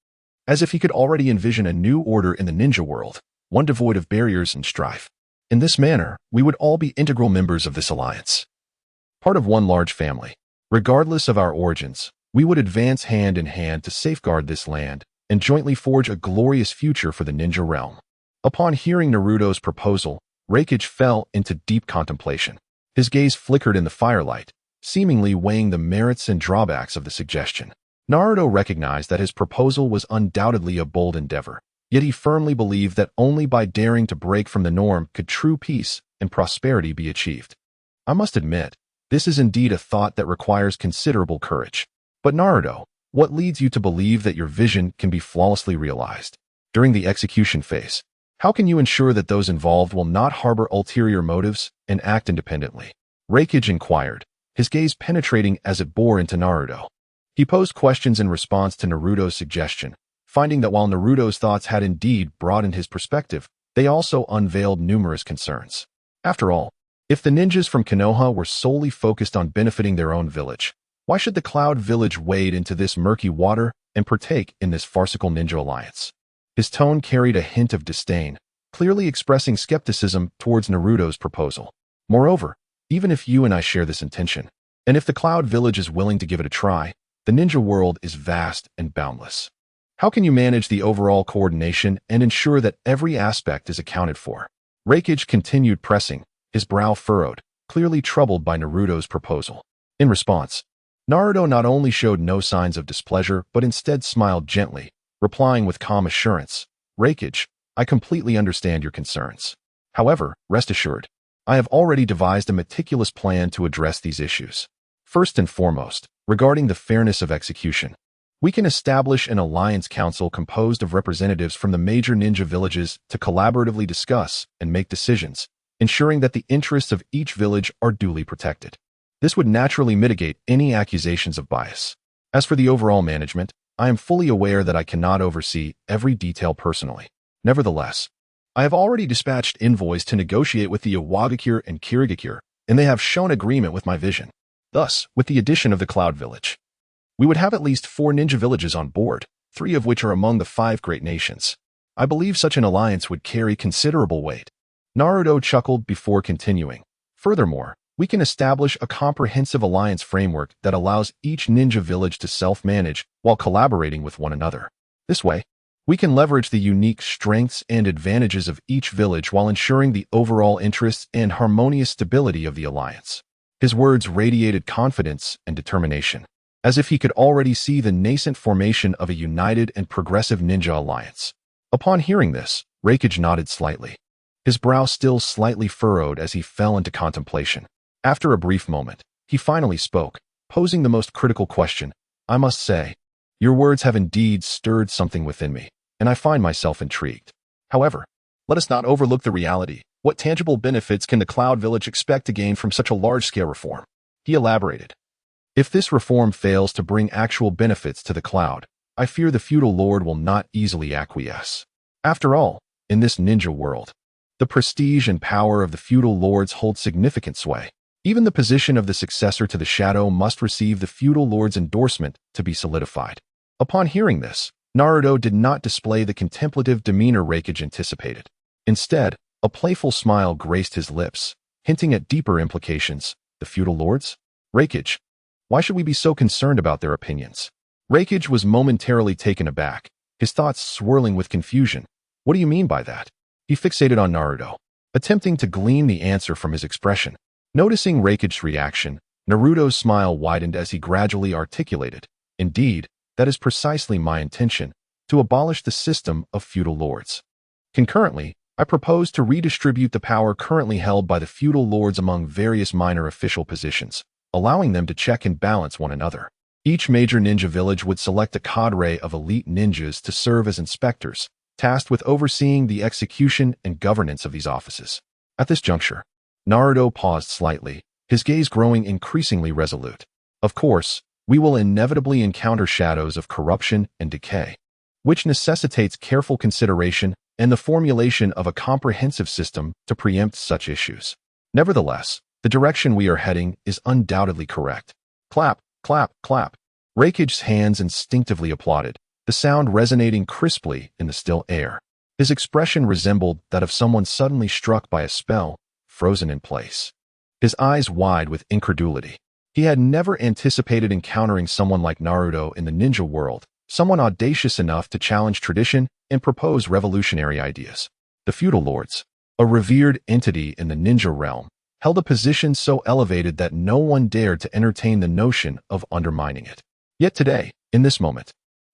[SPEAKER 1] as if he could already envision a new order in the ninja world, one devoid of barriers and strife. In this manner, we would all be integral members of this alliance, part of one large family. Regardless of our origins, we would advance hand in hand to safeguard this land and jointly forge a glorious future for the ninja realm. Upon hearing Naruto's proposal, Raikage fell into deep contemplation. His gaze flickered in the firelight, seemingly weighing the merits and drawbacks of the suggestion. Naruto recognized that his proposal was undoubtedly a bold endeavor, yet he firmly believed that only by daring to break from the norm could true peace and prosperity be achieved. "I must admit, this is indeed a thought that requires considerable courage. But Naruto, what leads you to believe that your vision can be flawlessly realized? During the execution phase, how can you ensure that those involved will not harbor ulterior motives and act independently?" Raikage inquired, his gaze penetrating as it bore into Naruto. He posed questions in response to Naruto's suggestion, finding that while Naruto's thoughts had indeed broadened his perspective, they also unveiled numerous concerns. After all, if the ninjas from Konoha were solely focused on benefiting their own village, why should the Cloud Village wade into this murky water and partake in this farcical ninja alliance? His tone carried a hint of disdain, clearly expressing skepticism towards Naruto's proposal. Moreover, even if you and I share this intention. And if the Cloud Village is willing to give it a try, the ninja world is vast and boundless. How can you manage the overall coordination and ensure that every aspect is accounted for? Reikage continued pressing, his brow furrowed, clearly troubled by Naruto's proposal. In response, Naruto not only showed no signs of displeasure but instead smiled gently, replying with calm assurance, "Reikage, I completely understand your concerns. However, rest assured, I have already devised a meticulous plan to address these issues. First and foremost, regarding the fairness of execution, we can establish an alliance council composed of representatives from the major ninja villages to collaboratively discuss and make decisions, ensuring that the interests of each village are duly protected. This would naturally mitigate any accusations of bias. As for the overall management, I am fully aware that I cannot oversee every detail personally. Nevertheless, I have already dispatched envoys to negotiate with the Iwagakure and Kirigakure, and they have shown agreement with my vision. Thus, with the addition of the Cloud Village, we would have at least 4 ninja villages on board, 3 of which are among the 5 great nations. I believe such an alliance would carry considerable weight." Naruto chuckled before continuing. "Furthermore, we can establish a comprehensive alliance framework that allows each ninja village to self-manage while collaborating with one another. This way, we can leverage the unique strengths and advantages of each village while ensuring the overall interests and harmonious stability of the alliance." His words radiated confidence and determination, as if he could already see the nascent formation of a united and progressive ninja alliance. Upon hearing this, Reikage nodded slightly, his brow still slightly furrowed as he fell into contemplation. After a brief moment, he finally spoke, posing the most critical question. "I must say, your words have indeed stirred something within me, and I find myself intrigued. However, let us not overlook the reality. What tangible benefits can the Cloud Village expect to gain from such a large-scale reform?" He elaborated. "If this reform fails to bring actual benefits to the Cloud, I fear the feudal lord will not easily acquiesce. After all, in this ninja world, the prestige and power of the feudal lords hold significant sway. Even the position of the successor to the shadow must receive the feudal lord's endorsement to be solidified." Upon hearing this, Naruto did not display the contemplative demeanor Reikage anticipated. Instead, a playful smile graced his lips, hinting at deeper implications. "The feudal lords? Reikage, why should we be so concerned about their opinions?" Reikage was momentarily taken aback, his thoughts swirling with confusion. "What do you mean by that?" He fixated on Naruto, attempting to glean the answer from his expression. Noticing Reikage's reaction, Naruto's smile widened as he gradually articulated, "Indeed, that is precisely my intention, to abolish the system of feudal lords. Concurrently, I propose to redistribute the power currently held by the feudal lords among various minor official positions, allowing them to check and balance one another. Each major ninja village would select a cadre of elite ninjas to serve as inspectors, tasked with overseeing the execution and governance of these offices." At this juncture, Naruto paused slightly, his gaze growing increasingly resolute. "Of course, we will inevitably encounter shadows of corruption and decay, which necessitates careful consideration and the formulation of a comprehensive system to preempt such issues. Nevertheless, the direction we are heading is undoubtedly correct." Clap, clap, clap. Reikage's hands instinctively applauded, the sound resonating crisply in the still air. His expression resembled that of someone suddenly struck by a spell, frozen in place. His eyes wide with incredulity. He had never anticipated encountering someone like Naruto in the ninja world, someone audacious enough to challenge tradition and propose revolutionary ideas. The feudal lords, a revered entity in the ninja realm, held a position so elevated that no one dared to entertain the notion of undermining it. Yet today, in this moment,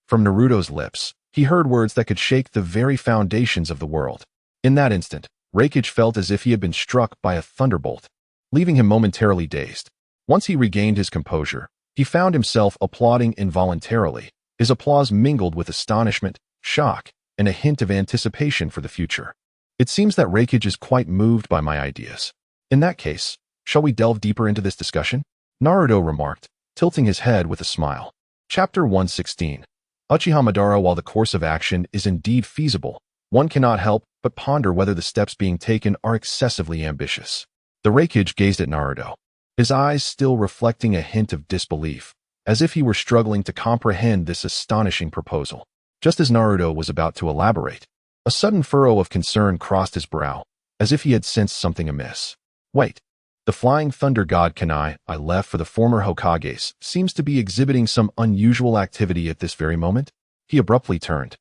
[SPEAKER 1] from Naruto's lips, he heard words that could shake the very foundations of the world. In that instant, Reikage felt as if he had been struck by a thunderbolt, leaving him momentarily dazed. Once he regained his composure, he found himself applauding involuntarily, his applause mingled with astonishment, shock, and a hint of anticipation for the future. "It seems that Reikage is quite moved by my ideas. In that case, shall we delve deeper into this discussion?" Naruto remarked, tilting his head with a smile. Chapter 116. Uchiha Madara. While the course of action is indeed feasible, one cannot help but ponder whether the steps being taken are excessively ambitious. The Reikage gazed at Naruto, his eyes still reflecting a hint of disbelief, as if he were struggling to comprehend this astonishing proposal. Just as Naruto was about to elaborate, a sudden furrow of concern crossed his brow, as if he had sensed something amiss. "Wait, The flying thunder god Kanai I left for the former Hokages seems to be exhibiting some unusual activity at this very moment. He abruptly turned,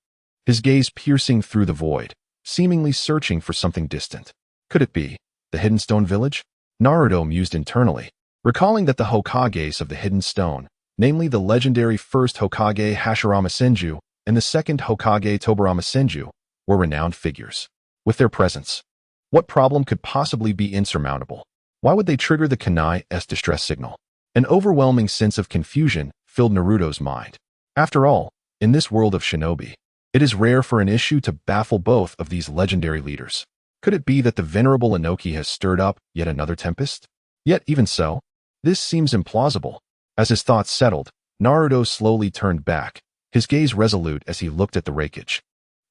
[SPEAKER 1] his gaze piercing through the void, seemingly searching for something distant. Could it be the Hidden Stone Village? Naruto mused internally, recalling that the Hokages of the Hidden Stone, namely the legendary first Hokage Hashirama Senju and the second Hokage Tobarama Senju, were renowned figures. With their presence, what problem could possibly be insurmountable? Why would they trigger the Kanai's distress signal? An overwhelming sense of confusion filled Naruto's mind. After all, in this world of shinobi, it is rare for an issue to baffle both of these legendary leaders. Could it be that the venerable Inoki has stirred up yet another tempest? Yet even so, this seems implausible. As his thoughts settled, Naruto slowly turned back, his gaze resolute as he looked at the wreckage.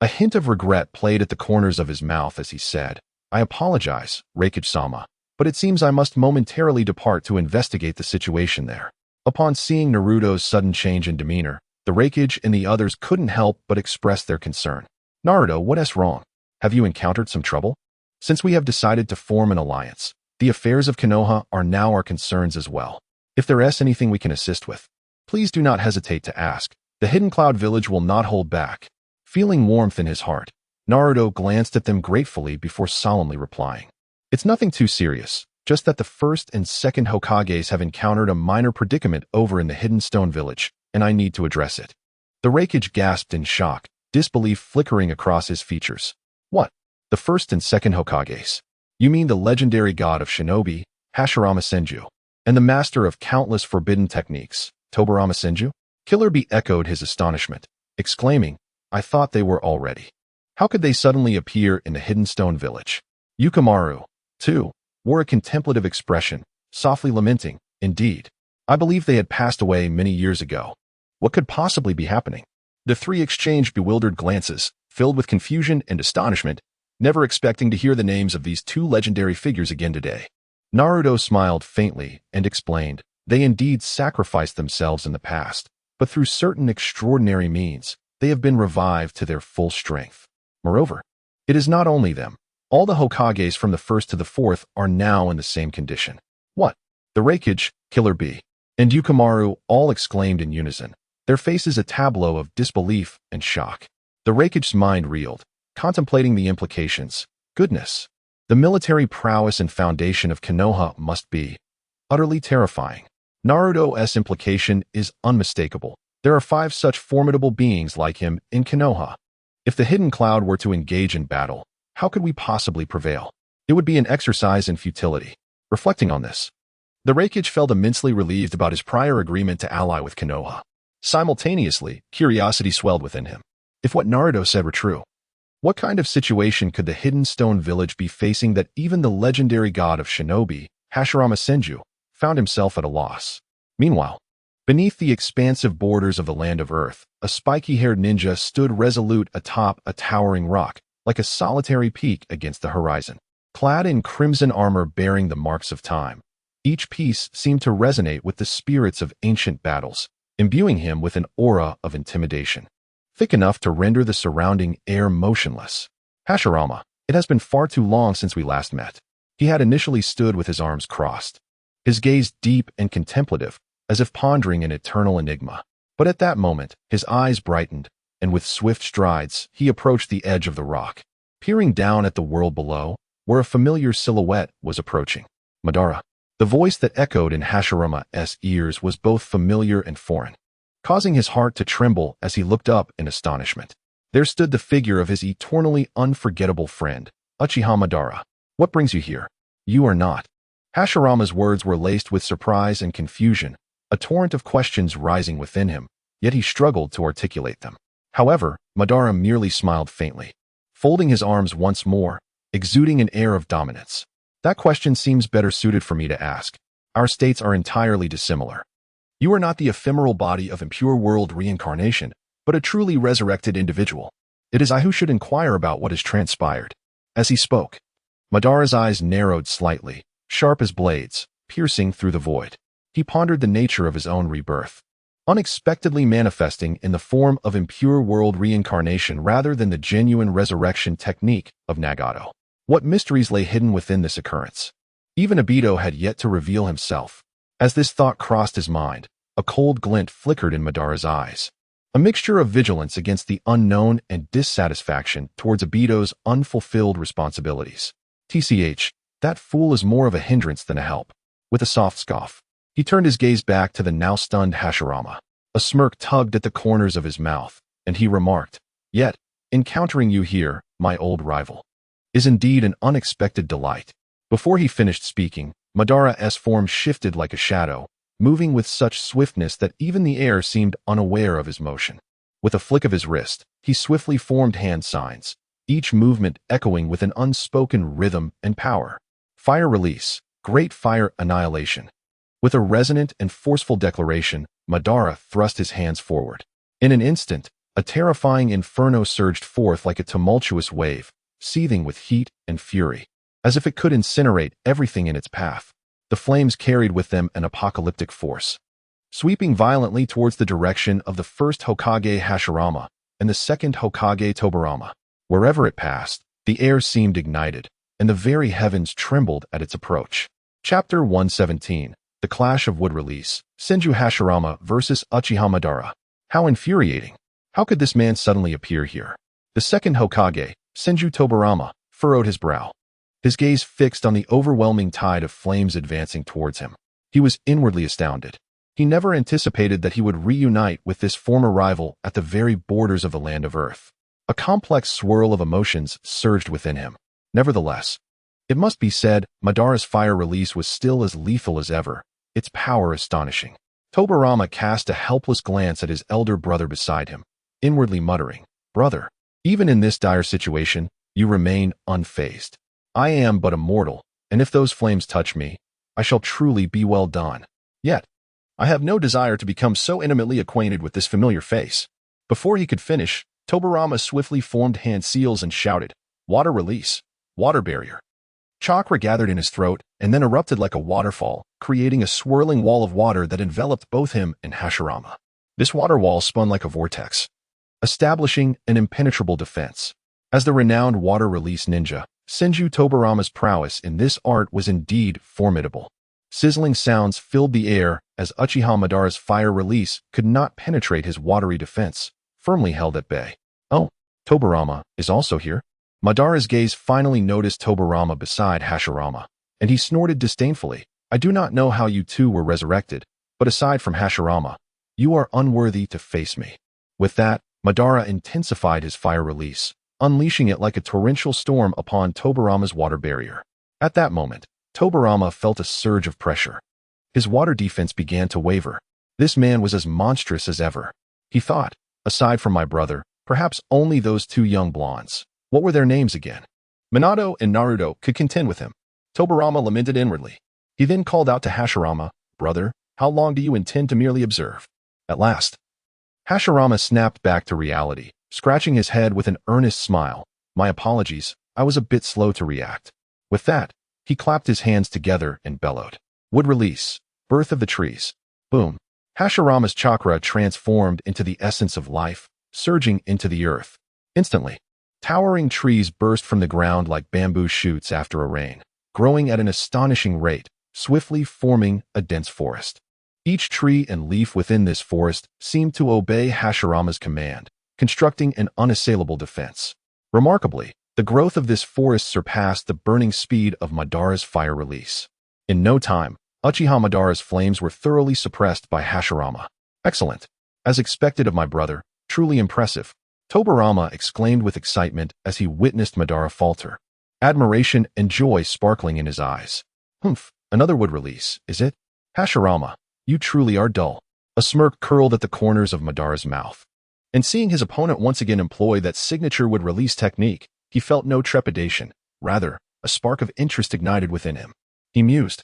[SPEAKER 1] A hint of regret played at the corners of his mouth as he said, "I apologize, Reikage-sama, but it seems I must momentarily depart to investigate the situation there." Upon seeing Naruto's sudden change in demeanor, the Reikage and the others couldn't help but express their concern. "Naruto, what's wrong? Have you encountered some trouble? Since we have decided to form an alliance, the affairs of Konoha are now our concerns as well. If there is anything we can assist with, please do not hesitate to ask. The Hidden Cloud Village will not hold back." Feeling warmth in his heart, Naruto glanced at them gratefully before solemnly replying, "It's nothing too serious, just that the first and second Hokages have encountered a minor predicament over in the Hidden Stone Village, and I need to address it." The Reikage gasped in shock, disbelief flickering across his features. "What? The first and second Hokages? You mean the legendary god of shinobi, Hashirama Senju, and the master of countless forbidden techniques, Tobarama Senju?" Killer Bee echoed his astonishment, exclaiming, "I thought they were already. How could they suddenly appear in the Hidden Stone Village?" Yukimaru, too, wore a contemplative expression, softly lamenting, "Indeed, I believe they had passed away many years ago. What could possibly be happening?" The three exchanged bewildered glances, filled with confusion and astonishment, never expecting to hear the names of these two legendary figures again today. Naruto smiled faintly and explained, "They indeed sacrificed themselves in the past, but through certain extraordinary means, they have been revived to their full strength. Moreover, it is not only them. All the Hokages from the first to the fourth are now in the same condition." "What?" The Reikage, Killer Bee, and Yukimaru all exclaimed in unison, their faces a tableau of disbelief and shock. The Reikage's mind reeled, contemplating the implications. Goodness! The military prowess and foundation of Konoha must be utterly terrifying. Naruto's implication is unmistakable. There are 5 such formidable beings like him in Konoha. If the Hidden Cloud were to engage in battle, how could we possibly prevail? It would be an exercise in futility. Reflecting on this, the Reikage felt immensely relieved about his prior agreement to ally with Konoha. Simultaneously, curiosity swelled within him. If what Naruto said were true, what kind of situation could the Hidden Stone Village be facing that even the legendary god of shinobi, Hashirama Senju, found himself at a loss? Meanwhile, beneath the expansive borders of the land of Earth, a spiky-haired ninja stood resolute atop a towering rock, like a solitary peak against the horizon. Clad in crimson armor bearing the marks of time, each piece seemed to resonate with the spirits of ancient battles, imbuing him with an aura of intimidation, thick enough to render the surrounding air motionless. "Hashirama, it has been far too long since we last met." He had initially stood with his arms crossed, his gaze deep and contemplative, as if pondering an eternal enigma. But at that moment, his eyes brightened, and with swift strides, he approached the edge of the rock, peering down at the world below, where a familiar silhouette was approaching. Madara. The voice that echoed in Hashirama's ears was both familiar and foreign, causing his heart to tremble as he looked up in astonishment. There stood the figure of his eternally unforgettable friend, Uchiha Madara. "What brings you here? You are not." Hashirama's words were laced with surprise and confusion, a torrent of questions rising within him, yet he struggled to articulate them. However, Madara merely smiled faintly, folding his arms once more, exuding an air of dominance. "That question seems better suited for me to ask. Our states are entirely dissimilar. You are not the ephemeral body of impure world reincarnation, but a truly resurrected individual. It is I who should inquire about what has transpired." As he spoke, Madara's eyes narrowed slightly, sharp as blades, piercing through the void. He pondered the nature of his own rebirth, unexpectedly manifesting in the form of impure world reincarnation rather than the genuine resurrection technique of Nagato. What mysteries lay hidden within this occurrence? Even Obito had yet to reveal himself. As this thought crossed his mind, a cold glint flickered in Madara's eyes. A mixture of vigilance against the unknown and dissatisfaction towards Obito's unfulfilled responsibilities. TCH, that fool is more of a hindrance than a help. With a soft scoff, he turned his gaze back to the now stunned Hashirama. A smirk tugged at the corners of his mouth, and he remarked, "Yet, encountering you here, my old rival, is indeed an unexpected delight." Before he finished speaking, Madara's form shifted like a shadow, moving with such swiftness that even the air seemed unaware of his motion. With a flick of his wrist, he swiftly formed hand signs, each movement echoing with an unspoken rhythm and power. Fire release, great fire annihilation. With a resonant and forceful declaration, Madara thrust his hands forward. In an instant, a terrifying inferno surged forth like a tumultuous wave, seething with heat and fury. As if it could incinerate everything in its path, the flames carried with them an apocalyptic force. Sweeping violently towards the direction of the first Hokage Hashirama and the second Hokage Tobirama. Wherever it passed, the air seemed ignited, and the very heavens trembled at its approach. Chapter 117, The Clash of Wood Release, Senju Hashirama versus Uchiha Madara. How infuriating! How could this man suddenly appear here? The second Hokage, Senju Tobirama, furrowed his brow. His gaze fixed on the overwhelming tide of flames advancing towards him. He was inwardly astounded. He never anticipated that he would reunite with this former rival at the very borders of the land of Earth. A complex swirl of emotions surged within him. Nevertheless, it must be said, Madara's fire release was still as lethal as ever, its power astonishing. Tobirama cast a helpless glance at his elder brother beside him, inwardly muttering, "Brother, even in this dire situation, you remain unfazed. I am but a mortal, and if those flames touch me, I shall truly be well done. Yet, I have no desire to become so intimately acquainted with this familiar face." Before he could finish, Tobirama swiftly formed hand seals and shouted, "Water release, water barrier." Chakra gathered in his throat and then erupted like a waterfall, creating a swirling wall of water that enveloped both him and Hashirama. This water wall spun like a vortex, establishing an impenetrable defense. As the renowned water release ninja, Senju Tobirama's prowess in this art was indeed formidable. Sizzling sounds filled the air as Uchiha Madara's fire release could not penetrate his watery defense, firmly held at bay. "Oh, Tobirama is also here?" Madara's gaze finally noticed Tobirama beside Hashirama, and he snorted disdainfully. "I do not know how you two were resurrected, but aside from Hashirama, you are unworthy to face me." With that, Madara intensified his fire release, unleashing it like a torrential storm upon Tobirama's water barrier. At that moment, Tobirama felt a surge of pressure. His water defense began to waver. This man was as monstrous as ever. He thought, aside from my brother, perhaps only those two young blondes. What were their names again? Minato and Naruto could contend with him. Tobirama lamented inwardly. He then called out to Hashirama, "Brother, how long do you intend to merely observe?" At last, Hashirama snapped back to reality, scratching his head with an earnest smile. "My apologies, I was a bit slow to react." With that, he clapped his hands together and bellowed, "Wood release, birth of the trees." Boom. Hashirama's chakra transformed into the essence of life, surging into the earth. Instantly, towering trees burst from the ground like bamboo shoots after a rain, growing at an astonishing rate, swiftly forming a dense forest. Each tree and leaf within this forest seemed to obey Hashirama's command, constructing an unassailable defense. Remarkably, the growth of this forest surpassed the burning speed of Madara's fire release. In no time, Uchiha Madara's flames were thoroughly suppressed by Hashirama. "Excellent. As expected of my brother, truly impressive," Tobirama exclaimed with excitement as he witnessed Madara falter, admiration and joy sparkling in his eyes. "Humph, another wood release, is it? Hashirama, you truly are dull." A smirk curled at the corners of Madara's mouth. And seeing his opponent once again employ that signature wood release technique, he felt no trepidation. Rather, a spark of interest ignited within him. He mused,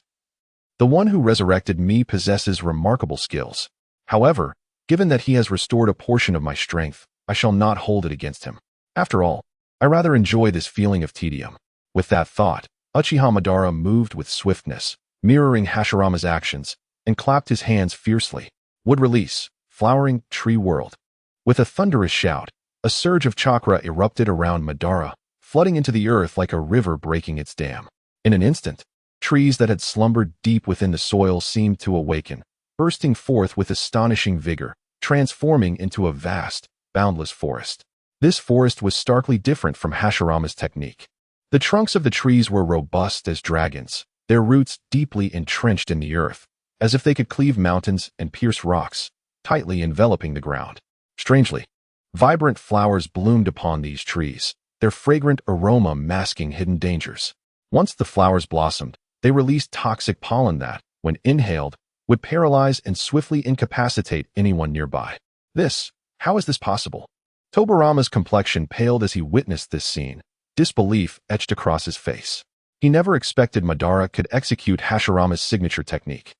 [SPEAKER 1] "The one who resurrected me possesses remarkable skills. However, given that he has restored a portion of my strength, I shall not hold it against him. After all, I rather enjoy this feeling of tedium." With that thought, Uchiha Madara moved with swiftness, mirroring Hashirama's actions, and clapped his hands fiercely. "Wood release, flowering tree world." With a thunderous shout, a surge of chakra erupted around Madara, flooding into the earth like a river breaking its dam. In an instant, Trees that had slumbered deep within the soil seemed to awaken, bursting forth with astonishing vigor, transforming into a vast, boundless forest. This forest was starkly different from Hashirama's technique. The trunks of the trees were robust as dragons, their roots deeply entrenched in the earth, as if they could cleave mountains and pierce rocks, tightly enveloping the ground. Strangely, vibrant flowers bloomed upon these trees, their fragrant aroma masking hidden dangers. Once the flowers blossomed, they released toxic pollen that, when inhaled, would paralyze and swiftly incapacitate anyone nearby. How is this possible? Tobarama's complexion paled as he witnessed this scene, disbelief etched across his face. He never expected Madara could execute Hashirama's signature technique,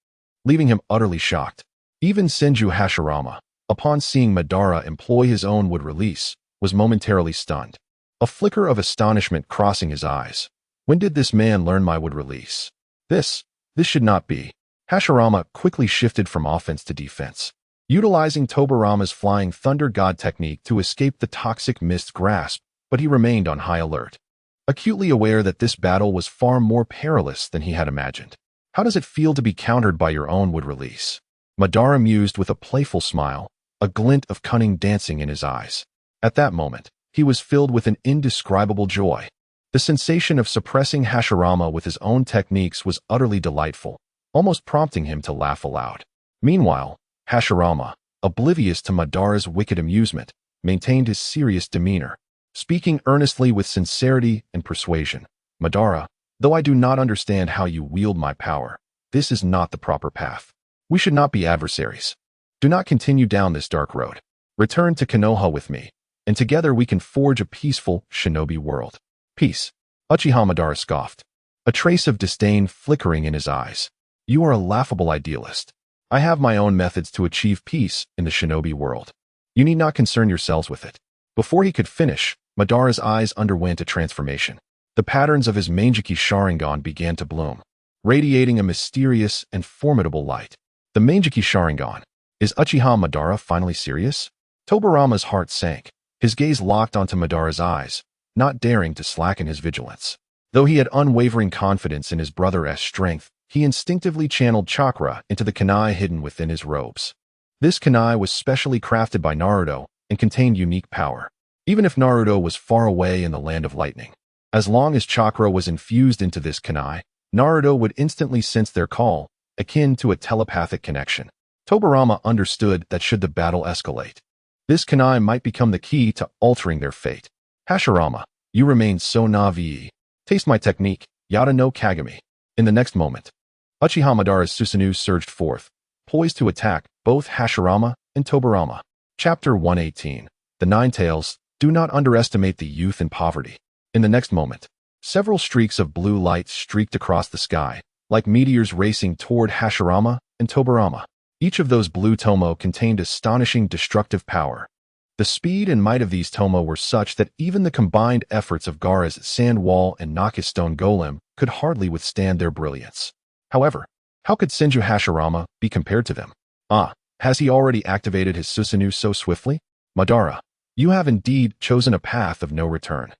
[SPEAKER 1] leaving him utterly shocked. Even Senju Hashirama, upon seeing Madara employ his own wood release, was momentarily stunned, a flicker of astonishment crossing his eyes. When did this man learn my wood release? This should not be. Hashirama quickly shifted from offense to defense, utilizing Tobarama's Flying Thunder God technique to escape the toxic mist grasp, but he remained on high alert, acutely aware that this battle was far more perilous than he had imagined. How does it feel to be countered by your own wood release? Madara mused with a playful smile, a glint of cunning dancing in his eyes. At that moment, he was filled with an indescribable joy. The sensation of suppressing Hashirama with his own techniques was utterly delightful, almost prompting him to laugh aloud. Meanwhile, Hashirama, oblivious to Madara's wicked amusement, maintained his serious demeanor, speaking earnestly with sincerity and persuasion. Madara, though I do not understand how you wield my power, this is not the proper path. We should not be adversaries. Do not continue down this dark road. Return to Konoha with me, and together we can forge a peaceful shinobi world. Peace. Uchiha Madara scoffed, a trace of disdain flickering in his eyes. You are a laughable idealist. I have my own methods to achieve peace in the shinobi world. You need not concern yourselves with it. Before he could finish, Madara's eyes underwent a transformation. The patterns of his Manjiki Sharingan began to bloom, radiating a mysterious and formidable light. The Manjiki Sharingan. Is Uchiha Madara finally serious? Tobarama's heart sank, his gaze locked onto Madara's eyes, not daring to slacken his vigilance. Though he had unwavering confidence in his brother's strength, he instinctively channeled chakra into the kunai hidden within his robes. This kunai was specially crafted by Naruto and contained unique power, even if Naruto was far away in the land of lightning. As long as chakra was infused into this kunai, Naruto would instantly sense their call, akin to a telepathic connection. Tobarama understood that should the battle escalate, this kunai might become the key to altering their fate. Hashirama, you remain so naive. Taste my technique, Yada no Kagami. In the next moment, Uchiha Madara's Susanoo surged forth, poised to attack both Hashirama and Tobarama. Chapter 118. The Nine Tails. Do not underestimate the youth and poverty. In the next moment, several streaks of blue light streaked across the sky, like meteors racing toward Hashirama and Tobarama. Each of those blue tomo contained astonishing destructive power. The speed and might of these tomo were such that even the combined efforts of Gaara's sand wall and Naka's stone golem could hardly withstand their brilliance. However, how could Senju Hashirama be compared to them? Has he already activated his Susanoo so swiftly? Madara, you have indeed chosen a path of no return.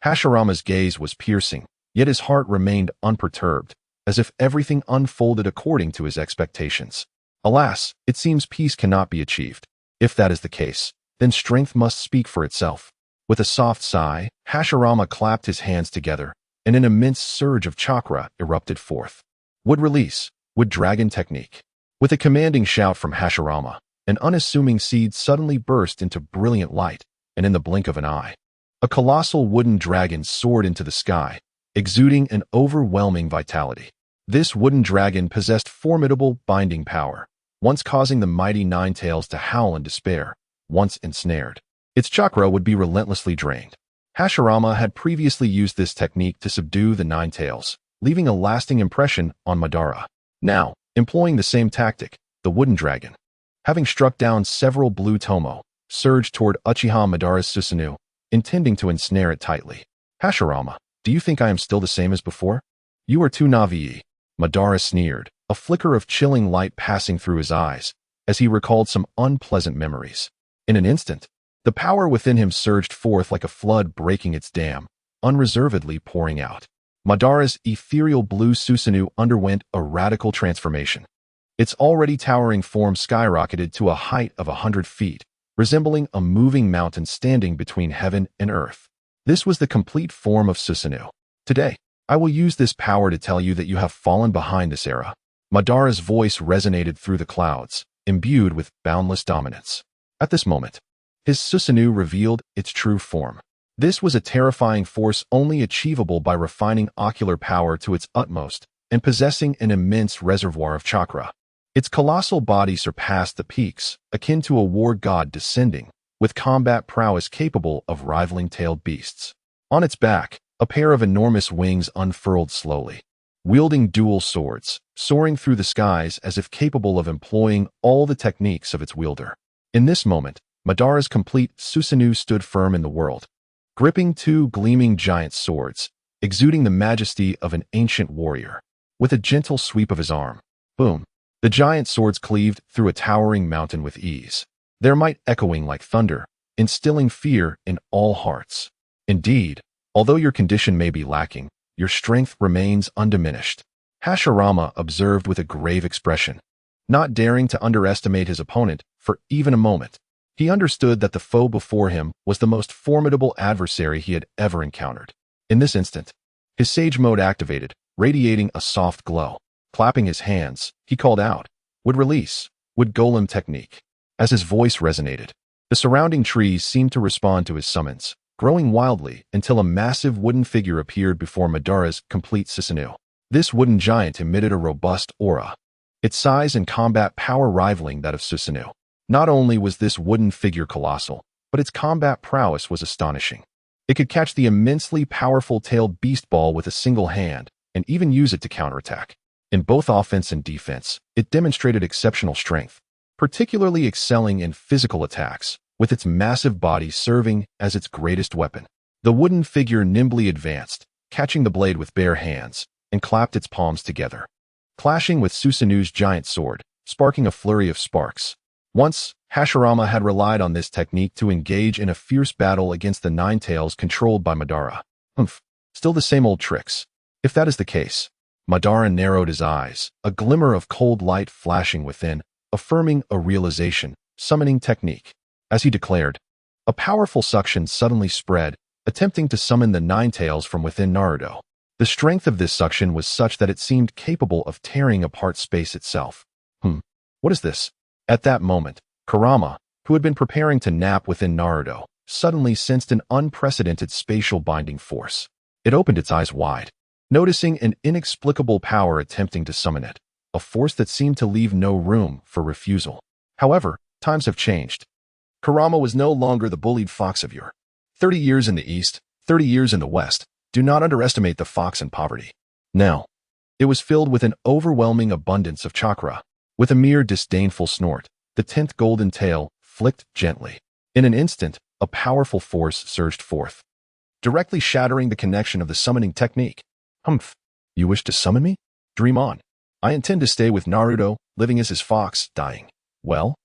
[SPEAKER 1] Hashirama's gaze was piercing, yet his heart remained unperturbed, as if everything unfolded according to his expectations. Alas, it seems peace cannot be achieved. If that is the case, then strength must speak for itself. With a soft sigh, Hashirama clapped his hands together, and an immense surge of chakra erupted forth. Wood release, wood dragon technique. With a commanding shout from Hashirama, an unassuming seed suddenly burst into brilliant light, and in the blink of an eye, a colossal wooden dragon soared into the sky, exuding an overwhelming vitality. This wooden dragon possessed formidable binding power, once causing the mighty Nine Tails to howl in despair. Once ensnared, its chakra would be relentlessly drained. Hashirama had previously used this technique to subdue the Nine Tails, leaving a lasting impression on Madara. Now, employing the same tactic, the wooden dragon, having struck down several blue tomo, surged toward Uchiha Madara's Susanoo, intending to ensnare it tightly. Hashirama, do you think I am still the same as before? You are too naive. Madara sneered, a flicker of chilling light passing through his eyes, as he recalled some unpleasant memories. In an instant, the power within him surged forth like a flood breaking its dam, unreservedly pouring out. Madara's ethereal blue Susanoo underwent a radical transformation. Its already towering form skyrocketed to a height of 100 feet, resembling a moving mountain standing between heaven and earth. This was the complete form of Susanoo. Today, I will use this power to tell you that you have fallen behind this era. Madara's voice resonated through the clouds, imbued with boundless dominance. At this moment, his Susanoo revealed its true form. This was a terrifying force only achievable by refining ocular power to its utmost and possessing an immense reservoir of chakra. Its colossal body surpassed the peaks, akin to a war god descending, with combat prowess capable of rivaling tailed beasts. On its back, a pair of enormous wings unfurled slowly, wielding dual swords, soaring through the skies as if capable of employing all the techniques of its wielder. In this moment, Madara's complete Susanoo stood firm in the world, gripping two gleaming giant swords, exuding the majesty of an ancient warrior. With a gentle sweep of his arm, boom, the giant swords cleaved through a towering mountain with ease, their might echoing like thunder, instilling fear in all hearts. Indeed, although your condition may be lacking, your strength remains undiminished, Hashirama observed with a grave expression. Not daring to underestimate his opponent for even a moment, he understood that the foe before him was the most formidable adversary he had ever encountered. In this instant, his Sage Mode activated, radiating a soft glow. Clapping his hands, he called out, "Would release, would golem technique." As his voice resonated, the surrounding trees seemed to respond to his summons, growing wildly until a massive wooden figure appeared before Madara's complete Susanoo. This wooden giant emitted a robust aura, its size and combat power rivaling that of Susanoo. Not only was this wooden figure colossal, but its combat prowess was astonishing. It could catch the immensely powerful tailed beast ball with a single hand, and even use it to counterattack. In both offense and defense, it demonstrated exceptional strength, particularly excelling in physical attacks, with its massive body serving as its greatest weapon. The wooden figure nimbly advanced, catching the blade with bare hands, and clapped its palms together, clashing with Susanoo's giant sword, sparking a flurry of sparks. Once, Hashirama had relied on this technique to engage in a fierce battle against the Nine Tails controlled by Madara. Still the same old tricks. If that is the case, Madara narrowed his eyes, a glimmer of cold light flashing within, affirming a realization, summoning technique. As he declared, a powerful suction suddenly spread, attempting to summon the Nine Tails from within Naruto. The strength of this suction was such that it seemed capable of tearing apart space itself. What is this? At that moment, Kurama, who had been preparing to nap within Naruto, suddenly sensed an unprecedented spatial binding force. It opened its eyes wide, noticing an inexplicable power attempting to summon it, a force that seemed to leave no room for refusal. However, times have changed. Kurama was no longer the bullied fox of yore. 30 years in the east, 30 years in the west. Do not underestimate the fox in poverty. Now, it was filled with an overwhelming abundance of chakra. With a mere disdainful snort, the 10th golden tail flicked gently. In an instant, a powerful force surged forth, directly shattering the connection of the summoning technique. You wish to summon me? Dream on. I intend to stay with Naruto, living as his fox, dying. Well,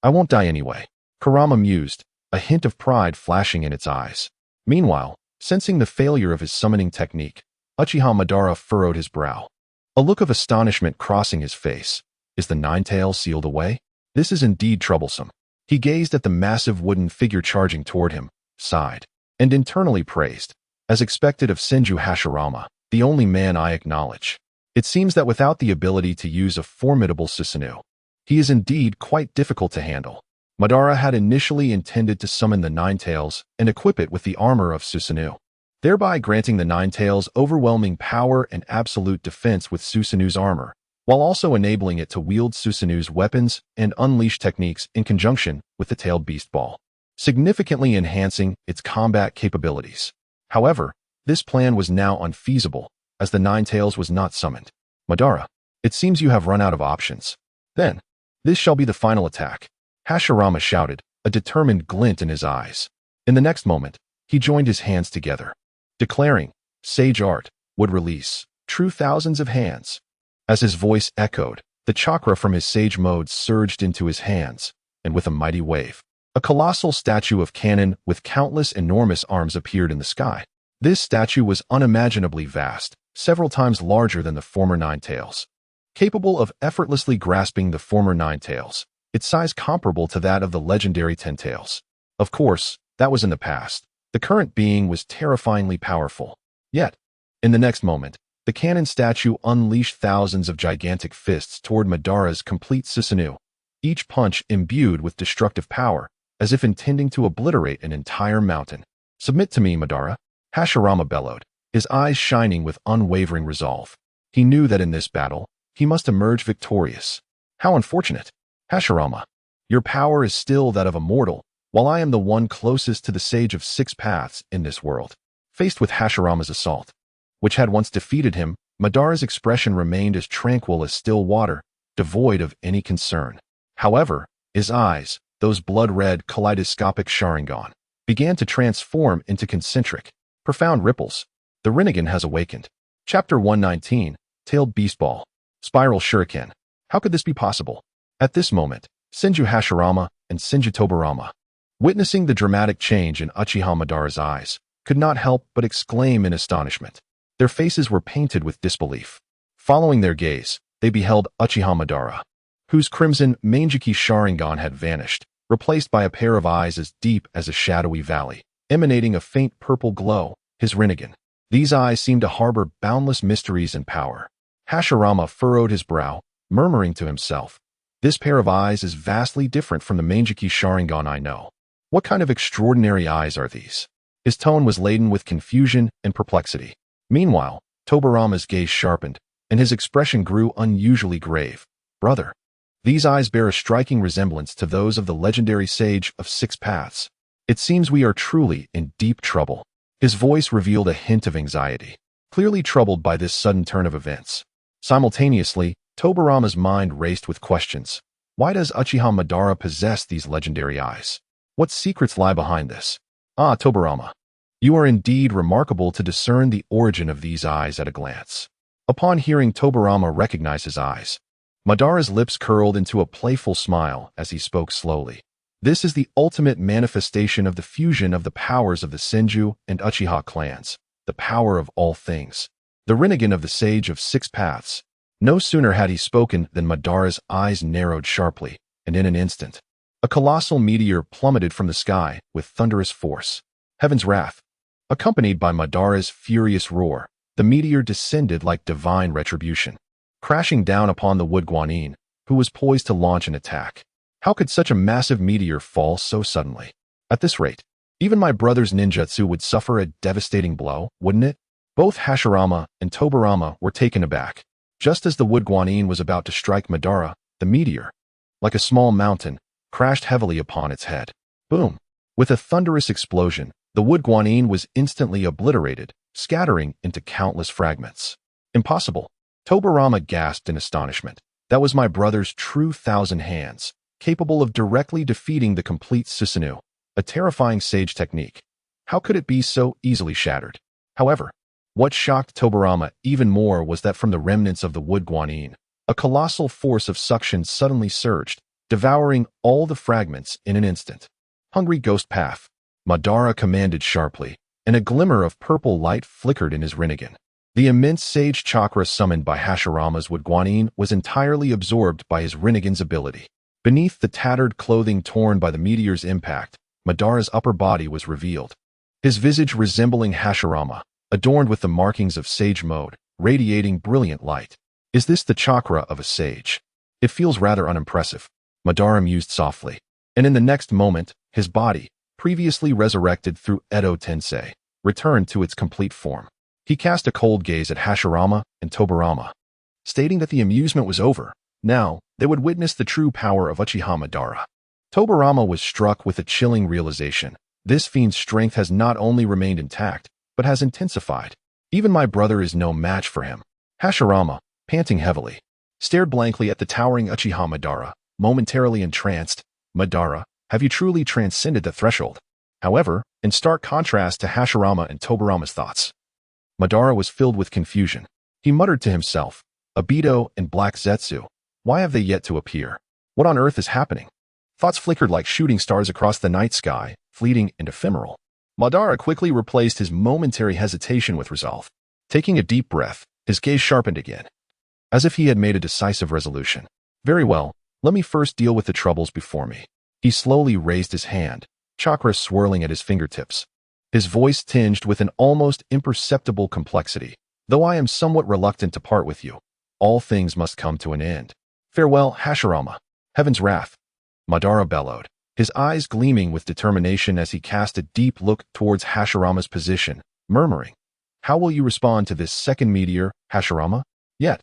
[SPEAKER 1] I won't die anyway. Kurama mused, a hint of pride flashing in its eyes. Meanwhile, sensing the failure of his summoning technique, Uchiha Madara furrowed his brow, a look of astonishment crossing his face. Is the Nine Tails sealed away? This is indeed troublesome. He gazed at the massive wooden figure charging toward him, sighed, and internally praised, as expected of Senju Hashirama, the only man I acknowledge. It seems that without the ability to use a formidable Susanoo, he is indeed quite difficult to handle. Madara had initially intended to summon the Nine Tails and equip it with the armor of Susanoo, thereby granting the Nine Tails overwhelming power and absolute defense with Susanoo's armor, while also enabling it to wield Susanoo's weapons and unleash techniques in conjunction with the tailed beast ball, significantly enhancing its combat capabilities. However, this plan was now unfeasible, as the Nine Tails was not summoned. Madara, it seems you have run out of options. Then, this shall be the final attack. Hashirama shouted, a determined glint in his eyes. In the next moment, he joined his hands together, declaring, Sage Art would release, true thousands of hands. As his voice echoed, the chakra from his Sage Mode surged into his hands, and with a mighty wave, a colossal statue of cannon with countless enormous arms appeared in the sky. This statue was unimaginably vast, several times larger than the former Nine Tails. Capable of effortlessly grasping the former Nine Tails, its size comparable to that of the legendary Ten Tails. Of course, that was in the past. The current being was terrifyingly powerful. Yet, in the next moment, the cannon statue unleashed thousands of gigantic fists toward Madara's complete Susanoo, each punch imbued with destructive power, as if intending to obliterate an entire mountain. "Submit to me, Madara," Hashirama bellowed, his eyes shining with unwavering resolve. He knew that in this battle, he must emerge victorious. "How unfortunate. Hashirama, your power is still that of a mortal, while I am the one closest to the Sage of Six Paths in this world." Faced with Hashirama's assault, which had once defeated him, Madara's expression remained as tranquil as still water, devoid of any concern. However, his eyes, those blood-red kaleidoscopic Sharingan, began to transform into concentric, profound ripples. The Rinnegan has awakened. Chapter 119, Tailed Beastball. Spiral Shuriken. How could this be possible? At this moment, Senju Hashirama and Senju Tobirama, witnessing the dramatic change in Uchiha Madara's eyes, could not help but exclaim in astonishment. Their faces were painted with disbelief. Following their gaze, they beheld Uchiha Madara, whose crimson Manjiki Sharingan had vanished, replaced by a pair of eyes as deep as a shadowy valley, emanating a faint purple glow, his Rinnegan. These eyes seemed to harbor boundless mysteries and power. Hashirama furrowed his brow, murmuring to himself, "This pair of eyes is vastly different from the Manjiki Sharingan I know. What kind of extraordinary eyes are these?" His tone was laden with confusion and perplexity. Meanwhile, Tobirama's gaze sharpened, and his expression grew unusually grave. "Brother, these eyes bear a striking resemblance to those of the legendary Sage of Six Paths. It seems we are truly in deep trouble." His voice revealed a hint of anxiety, clearly troubled by this sudden turn of events. Simultaneously, Tobirama's mind raced with questions. Why does Uchiha Madara possess these legendary eyes? What secrets lie behind this? "Ah, Tobirama, you are indeed remarkable to discern the origin of these eyes at a glance." Upon hearing Tobirama recognize his eyes, Madara's lips curled into a playful smile as he spoke slowly. "This is the ultimate manifestation of the fusion of the powers of the Senju and Uchiha clans, the power of all things. The Rinnegan of the Sage of Six Paths." No sooner had he spoken than Madara's eyes narrowed sharply, and in an instant, a colossal meteor plummeted from the sky with thunderous force. Heaven's wrath. Accompanied by Madara's furious roar, the meteor descended like divine retribution, crashing down upon the Wood Guanyin, who was poised to launch an attack. How could such a massive meteor fall so suddenly? At this rate, even my brother's ninjutsu would suffer a devastating blow, wouldn't it? Both Hashirama and Tobirama were taken aback. Just as the Wood Guanyin was about to strike Madara, the meteor, like a small mountain, crashed heavily upon its head. Boom! With a thunderous explosion, the Wood Guanyin was instantly obliterated, scattering into countless fragments. "Impossible!" Tobirama gasped in astonishment. "That was my brother's true Thousand Hands, capable of directly defeating the complete Susanoo, a terrifying sage technique. How could it be so easily shattered?" However, what shocked Tobirama even more was that from the remnants of the Wood Guanyin, a colossal force of suction suddenly surged, devouring all the fragments in an instant. "Hungry Ghost Path," Madara commanded sharply, and a glimmer of purple light flickered in his Rinnegan. The immense sage chakra summoned by Hashirama's Wood Guanyin was entirely absorbed by his Rinnegan's ability. Beneath the tattered clothing torn by the meteor's impact, Madara's upper body was revealed. His visage resembling Hashirama, adorned with the markings of sage mode, radiating brilliant light. "Is this the chakra of a sage? It feels rather unimpressive," Madara mused softly. And in the next moment, his body, previously resurrected through Edo Tensei, returned to its complete form. He cast a cold gaze at Hashirama and Tobirama, stating that the amusement was over. Now, they would witness the true power of Uchiha Madara. Tobirama was struck with a chilling realization. This fiend's strength has not only remained intact, but has intensified. Even my brother is no match for him. Hashirama, panting heavily, stared blankly at the towering Uchiha Madara, momentarily entranced. "Madara, have you truly transcended the threshold?" However, in stark contrast to Hashirama and Tobirama's thoughts, Madara was filled with confusion. He muttered to himself, "Obito and Black Zetsu, why have they yet to appear? What on earth is happening?" Thoughts flickered like shooting stars across the night sky, fleeting and ephemeral. Madara quickly replaced his momentary hesitation with resolve. Taking a deep breath, His gaze sharpened again, as if he had made a decisive resolution. Very well, let me first deal with the troubles before me. He slowly raised his hand, chakra swirling at his fingertips. His voice tinged with an almost imperceptible complexity. Though I am somewhat reluctant to part with you, all things must come to an end. Farewell, Hashirama. Heaven's wrath. Madara bellowed, his eyes gleaming with determination as he cast a deep look towards Hashirama's position, murmuring, How will you respond to this second meteor, Hashirama? Yet,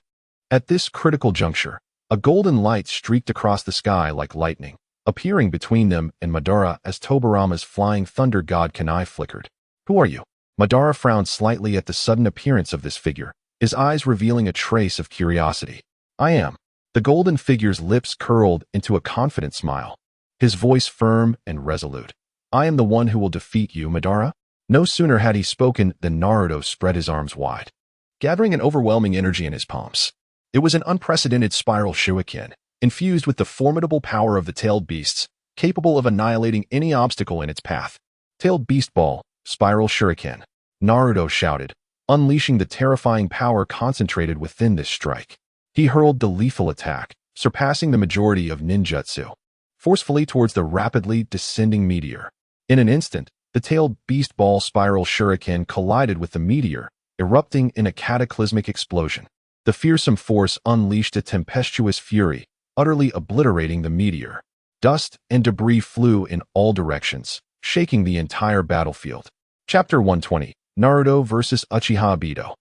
[SPEAKER 1] at this critical juncture, a golden light streaked across the sky like lightning, appearing between them and Madara as Tobirama's flying thunder god Kanai flickered. Who are you? Madara frowned slightly at the sudden appearance of this figure, his eyes revealing a trace of curiosity. I am. The golden figure's lips curled into a confident smile, his voice firm and resolute. I am the one who will defeat you, Madara. No sooner had he spoken than Naruto spread his arms wide, gathering an overwhelming energy in his palms. It was an unprecedented spiral shuriken, infused with the formidable power of the tailed beasts, capable of annihilating any obstacle in its path. Tailed beast ball, spiral shuriken, Naruto shouted, unleashing the terrifying power concentrated within this strike. He hurled the lethal attack, surpassing the majority of ninjutsu, forcefully towards the rapidly descending meteor. In an instant, the tailed beast ball spiral shuriken collided with the meteor, erupting in a cataclysmic explosion. The fearsome force unleashed a tempestuous fury, utterly obliterating the meteor. Dust and debris flew in all directions, shaking the entire battlefield. Chapter 120, Naruto vs. Uchiha Obito.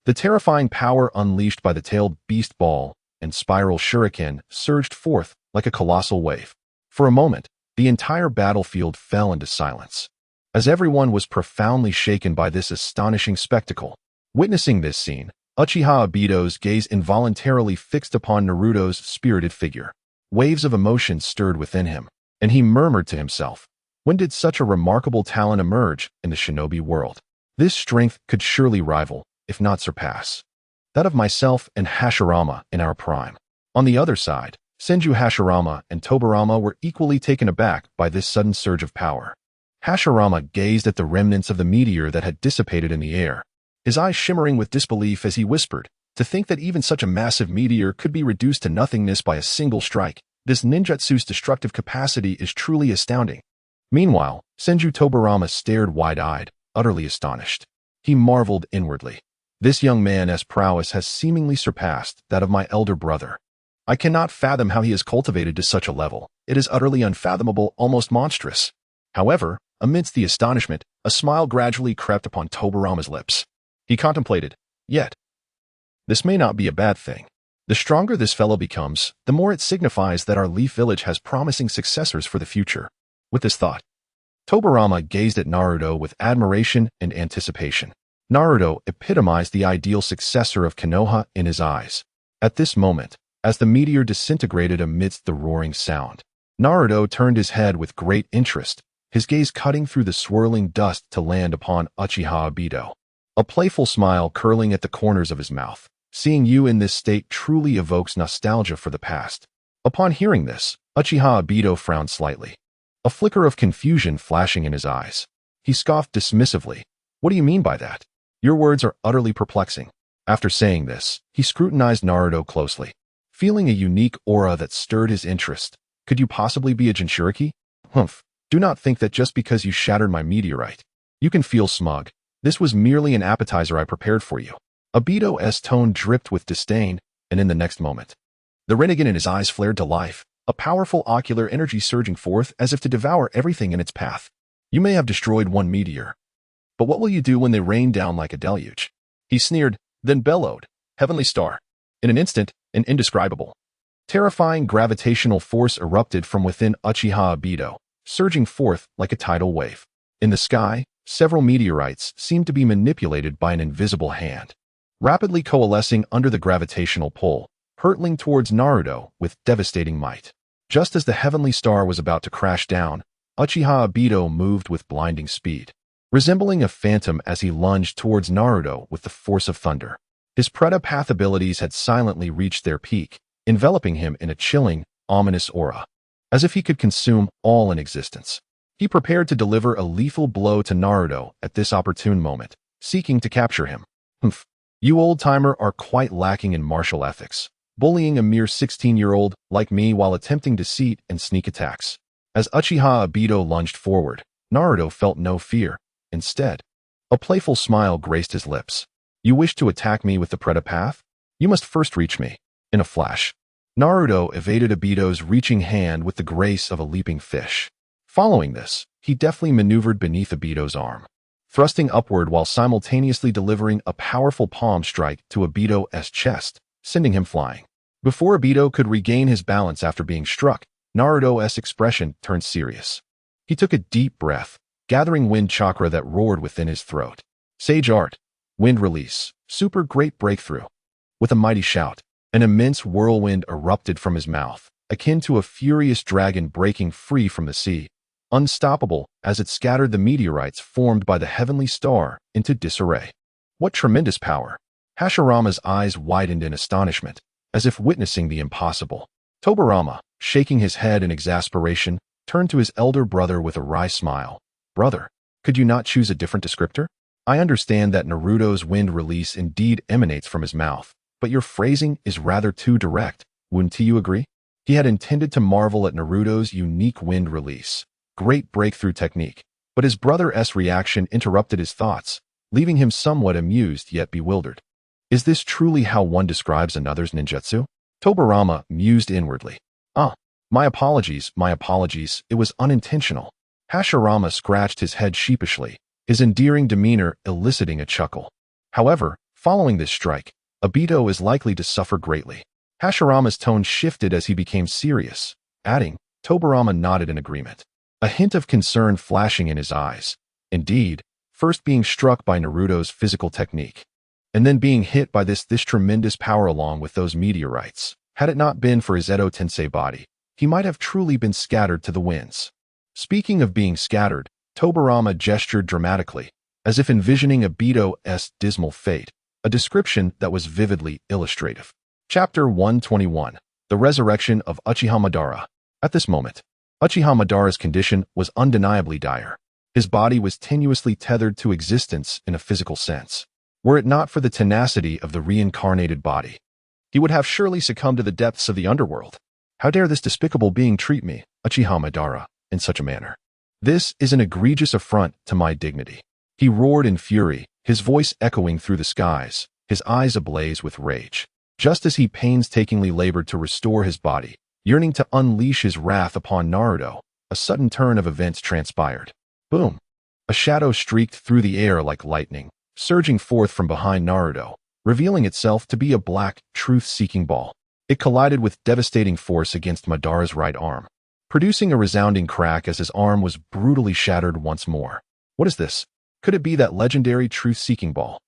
[SPEAKER 1] The terrifying power unleashed by the tailed beast ball and spiral shuriken surged forth like a colossal wave. For a moment, the entire battlefield fell into silence, as everyone was profoundly shaken by this astonishing spectacle. Witnessing this scene, Uchiha Obito's gaze involuntarily fixed upon Naruto's spirited figure. Waves of emotion stirred within him, and he murmured to himself, when did such a remarkable talent emerge in the shinobi world? This strength could surely rival, if not surpass, that of myself and Hashirama in our prime. On the other side, Senju Hashirama and Tobirama were equally taken aback by this sudden surge of power. Hashirama gazed at the remnants of the meteor that had dissipated in the air, his eyes shimmering with disbelief as he whispered, to think that even such a massive meteor could be reduced to nothingness by a single strike. This ninjutsu's destructive capacity is truly astounding. Meanwhile, Senju Tobirama stared wide-eyed, utterly astonished. He marveled inwardly. This young man's prowess has seemingly surpassed that of my elder brother. I cannot fathom how he is cultivated to such a level. It is utterly unfathomable, almost monstrous. However, amidst the astonishment, a smile gradually crept upon Tobirama's lips. He contemplated, yet, this may not be a bad thing. The stronger this fellow becomes, the more it signifies that our Leaf Village has promising successors for the future. With this thought, Tobirama gazed at Naruto with admiration and anticipation. Naruto epitomized the ideal successor of Konoha in his eyes. At this moment, as the meteor disintegrated amidst the roaring sound, Naruto turned his head with great interest, his gaze cutting through the swirling dust to land upon Uchiha Obito. A playful smile curling at the corners of his mouth. Seeing you in this state truly evokes nostalgia for the past. Upon hearing this, Uchiha Obito frowned slightly, a flicker of confusion flashing in his eyes. He scoffed dismissively. What do you mean by that? Your words are utterly perplexing. After saying this, he scrutinized Naruto closely, feeling a unique aura that stirred his interest. Could you possibly be a Jinchuriki? Humph. Do not think that just because you shattered my meteorite, you can feel smug. This was merely an appetizer I prepared for you. Obito's tone dripped with disdain, and in the next moment, the renegade in his eyes flared to life, a powerful ocular energy surging forth as if to devour everything in its path. You may have destroyed one meteor, but what will you do when they rain down like a deluge? He sneered, then bellowed, Heavenly Star. In an instant, an indescribable, terrifying gravitational force erupted from within Uchiha Obito, surging forth like a tidal wave. In the sky, several meteorites seemed to be manipulated by an invisible hand, rapidly coalescing under the gravitational pull, hurtling towards Naruto with devastating might. Just as the Heavenly Star was about to crash down, Uchiha Obito moved with blinding speed, resembling a phantom as he lunged towards Naruto with the force of thunder. His Preta Path abilities had silently reached their peak, enveloping him in a chilling, ominous aura, as if he could consume all in existence. He prepared to deliver a lethal blow to Naruto at this opportune moment, seeking to capture him. Humph. You old-timer are quite lacking in martial ethics, bullying a mere 16-year-old like me while attempting deceit and sneak attacks. As Uchiha Obito lunged forward, Naruto felt no fear. Instead, a playful smile graced his lips. You wish to attack me with the Preta path? You must first reach me. In a flash, Naruto evaded Obito's reaching hand with the grace of a leaping fish. Following this, he deftly maneuvered beneath Obito's arm, thrusting upward while simultaneously delivering a powerful palm strike to Obito's chest, sending him flying. Before Obito could regain his balance after being struck, Naruto's expression turned serious. He took a deep breath, gathering wind chakra that roared within his throat. Sage Art, Wind Release, Super Great Breakthrough. With a mighty shout, an immense whirlwind erupted from his mouth, akin to a furious dragon breaking free from the sea, unstoppable as it scattered the meteorites formed by the heavenly star into disarray. What tremendous power! Hashirama's eyes widened in astonishment, as if witnessing the impossible. Tobirama, shaking his head in exasperation, turned to his elder brother with a wry smile. Brother, could you not choose a different descriptor? I understand that Naruto's wind release indeed emanates from his mouth, but your phrasing is rather too direct. Wouldn't you agree? He had intended to marvel at Naruto's unique wind release, great breakthrough technique, but his brother's reaction interrupted his thoughts, leaving him somewhat amused yet bewildered. Is this truly how one describes another's ninjutsu? Tobirama mused inwardly. My apologies, it was unintentional. Hashirama scratched his head sheepishly, his endearing demeanor eliciting a chuckle. However, following this strike, Obito is likely to suffer greatly. Hashirama's tone shifted as he became serious, adding, Tobirama nodded in agreement, a hint of concern flashing in his eyes. Indeed, first being struck by Naruto's physical technique, and then being hit by this tremendous power along with those meteorites. Had it not been for his Edo Tensei body, he might have truly been scattered to the winds. Speaking of being scattered, Tobirama gestured dramatically, as if envisioning Obito's dismal fate, a description that was vividly illustrative. Chapter 121, The Resurrection of Uchiha Madara. At this moment, Uchiha Madara's condition was undeniably dire. His body was tenuously tethered to existence in a physical sense. Were it not for the tenacity of the reincarnated body, he would have surely succumbed to the depths of the underworld. How dare this despicable being treat me, Uchiha Madara, in such a manner? This is an egregious affront to my dignity. He roared in fury, his voice echoing through the skies, his eyes ablaze with rage. Just as he painstakingly labored to restore his body, yearning to unleash his wrath upon Naruto, a sudden turn of events transpired. Boom! A shadow streaked through the air like lightning, surging forth from behind Naruto, revealing itself to be a black, truth-seeking ball. It collided with devastating force against Madara's right arm, producing a resounding crack as his arm was brutally shattered once more. What is this? Could it be that legendary truth-seeking ball?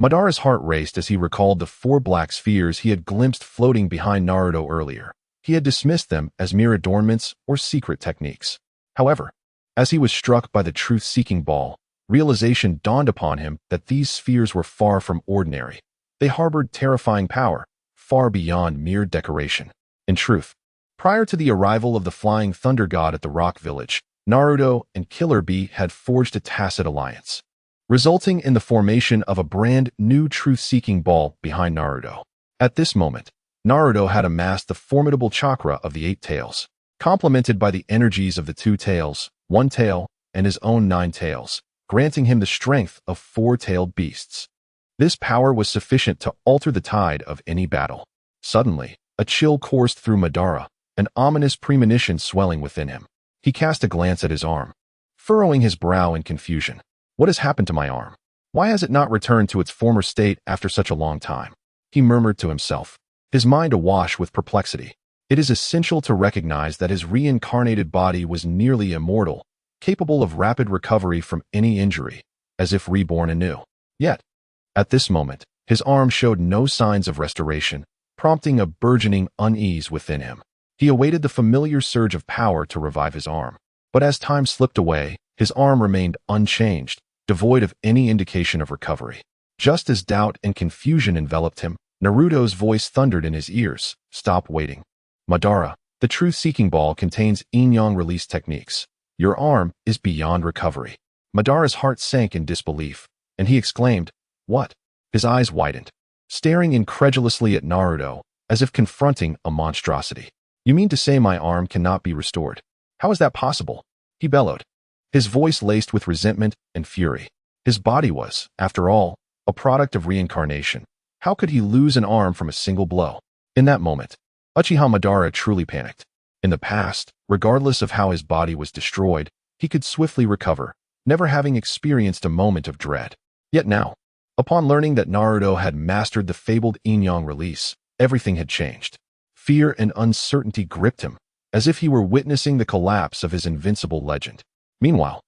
[SPEAKER 1] Madara's heart raced as he recalled the 4 black spheres he had glimpsed floating behind Naruto earlier. He had dismissed them as mere adornments or secret techniques. However, as he was struck by the truth-seeking ball, realization dawned upon him that these spheres were far from ordinary. They harbored terrifying power, far beyond mere decoration. In truth, prior to the arrival of the Flying Thunder God at the Rock Village, Naruto and Killer Bee had forged a tacit alliance, resulting in the formation of a brand new truth-seeking ball behind Naruto. At this moment, Naruto had amassed the formidable chakra of the 8 tails, complemented by the energies of the 2 tails, 1 tail, and his own 9 tails, granting him the strength of 4-tailed beasts. This power was sufficient to alter the tide of any battle. Suddenly, a chill coursed through Madara, an ominous premonition swelling within him. He cast a glance at his arm, furrowing his brow in confusion. What has happened to my arm? Why has it not returned to its former state after such a long time? He murmured to himself, his mind awash with perplexity. It is essential to recognize that his reincarnated body was nearly immortal, capable of rapid recovery from any injury, as if reborn anew. Yet, at this moment, his arm showed no signs of restoration, prompting a burgeoning unease within him. He awaited the familiar surge of power to revive his arm. But as time slipped away, his arm remained unchanged, devoid of any indication of recovery. Just as doubt and confusion enveloped him, Naruto's voice thundered in his ears. Stop waiting. Madara, the truth-seeking ball contains yin-yang release techniques. Your arm is beyond recovery. Madara's heart sank in disbelief, and he exclaimed, What? His eyes widened. staring incredulously at Naruto, as if confronting a monstrosity. You mean to say my arm cannot be restored? How is that possible? He bellowed, his voice laced with resentment and fury. His body was, after all, a product of reincarnation. How could he lose an arm from a single blow? In that moment, Uchiha Madara truly panicked. In the past, regardless of how his body was destroyed, he could swiftly recover, never having experienced a moment of dread. Yet now, upon learning that Naruto had mastered the fabled Inyang release, everything had changed. Fear and uncertainty gripped him, as if he were witnessing the collapse of his invincible legend. Meanwhile,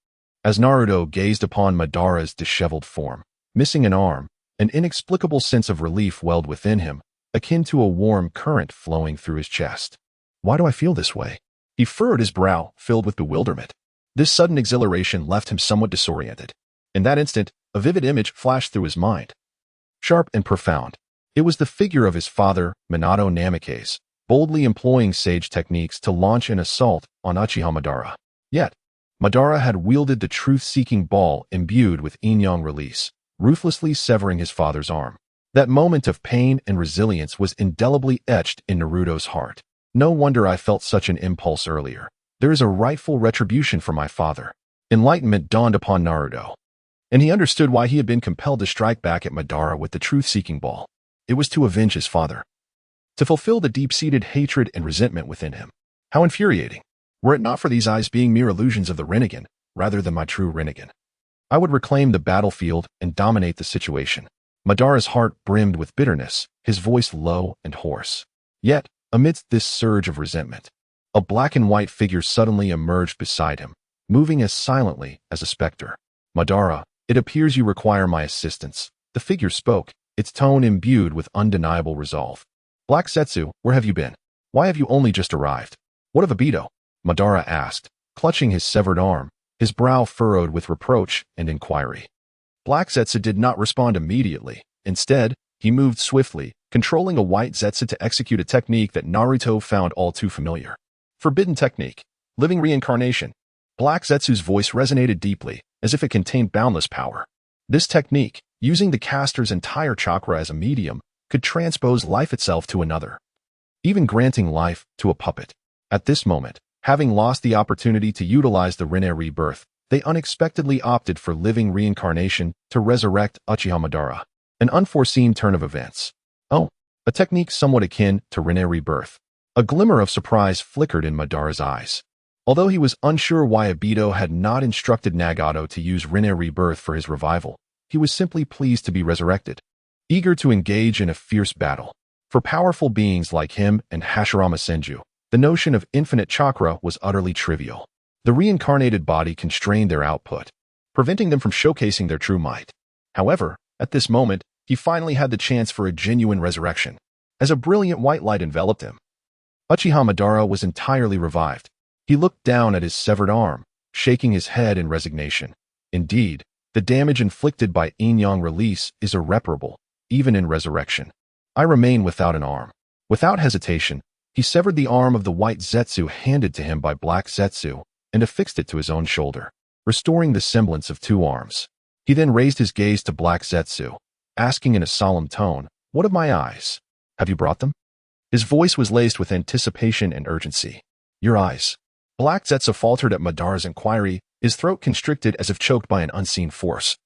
[SPEAKER 1] as Naruto gazed upon Madara's disheveled form, missing an arm, an inexplicable sense of relief welled within him, akin to a warm current flowing through his chest. Why do I feel this way? He furrowed his brow, filled with bewilderment. This sudden exhilaration left him somewhat disoriented. In that instant, a vivid image flashed through his mind. Sharp and profound, it was the figure of his father, Minato Namikaze, boldly employing sage techniques to launch an assault on Uchiha Madara. Yet, Madara had wielded the truth-seeking ball imbued with Inyang release, ruthlessly severing his father's arm. That moment of pain and resilience was indelibly etched in Naruto's heart. No wonder I felt such an impulse earlier. There is a rightful retribution for my father. Enlightenment dawned upon Naruto, and he understood why he had been compelled to strike back at Madara with the truth-seeking ball. It was to avenge his father, to fulfill the deep-seated hatred and resentment within him. How infuriating! Were it not for these eyes being mere illusions of the Rinnegan, rather than my true Rinnegan, I would reclaim the battlefield and dominate the situation. Madara's heart brimmed with bitterness, his voice low and hoarse. Yet, amidst this surge of resentment, a black and white figure suddenly emerged beside him, moving as silently as a specter. Madara, it appears you require my assistance. The figure spoke, its tone imbued with undeniable resolve. Black Zetsu, where have you been? Why have you only just arrived? What of Obito? Madara asked, clutching his severed arm, his brow furrowed with reproach and inquiry. Black Zetsu did not respond immediately. Instead, he moved swiftly, controlling a white Zetsu to execute a technique that Naruto found all too familiar. Forbidden technique. Living reincarnation. Black Zetsu's voice resonated deeply, as if it contained boundless power. This technique, using the caster's entire chakra as a medium, could transpose life itself to another, even granting life to a puppet. At this moment, having lost the opportunity to utilize the Rinne rebirth, they unexpectedly opted for living reincarnation to resurrect Uchiha Madara. An unforeseen turn of events. Oh, a technique somewhat akin to Rinne rebirth. A glimmer of surprise flickered in Madara's eyes. Although he was unsure why Obito had not instructed Nagato to use Rinne rebirth for his revival, he was simply pleased to be resurrected, eager to engage in a fierce battle. For powerful beings like him and Hashirama Senju, the notion of infinite chakra was utterly trivial. The reincarnated body constrained their output, preventing them from showcasing their true might. However, at this moment, he finally had the chance for a genuine resurrection, as a brilliant white light enveloped him. Uchiha Madara was entirely revived. He looked down at his severed arm, shaking his head in resignation. Indeed, the damage inflicted by Inyang release is irreparable, even in resurrection. I remain without an arm. Without hesitation, he severed the arm of the white Zetsu handed to him by Black Zetsu and affixed it to his own shoulder, restoring the semblance of two arms. He then raised his gaze to Black Zetsu, asking in a solemn tone, "What of my eyes? Have you brought them?" His voice was laced with anticipation and urgency. "Your eyes." Black Zetsu faltered at Madara's inquiry, his throat constricted as if choked by an unseen force.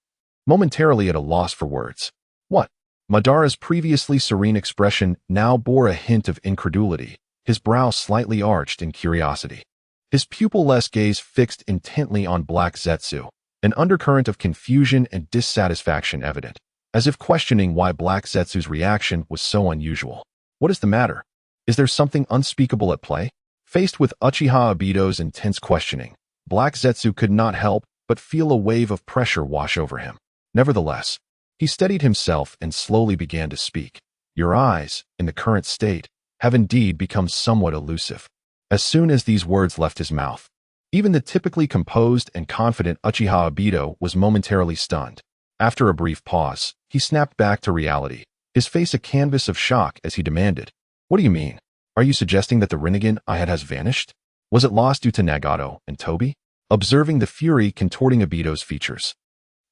[SPEAKER 1] Momentarily at a loss for words. What? Madara's previously serene expression now bore a hint of incredulity, his brow slightly arched in curiosity. His pupil-less gaze fixed intently on Black Zetsu, an undercurrent of confusion and dissatisfaction evident, as if questioning why Black Zetsu's reaction was so unusual. What is the matter? Is there something unspeakable at play? Faced with Uchiha Obito's intense questioning, Black Zetsu could not help but feel a wave of pressure wash over him. Nevertheless, he steadied himself and slowly began to speak. Your eyes, in the current state, have indeed become somewhat elusive. As soon as these words left his mouth, even the typically composed and confident Uchiha Obito was momentarily stunned. After a brief pause, he snapped back to reality, his face a canvas of shock as he demanded, "What do you mean? Are you suggesting that the Rinnegan I had has vanished? Was it lost due to Nagato and Tobi?" Observing the fury contorting Obito's features,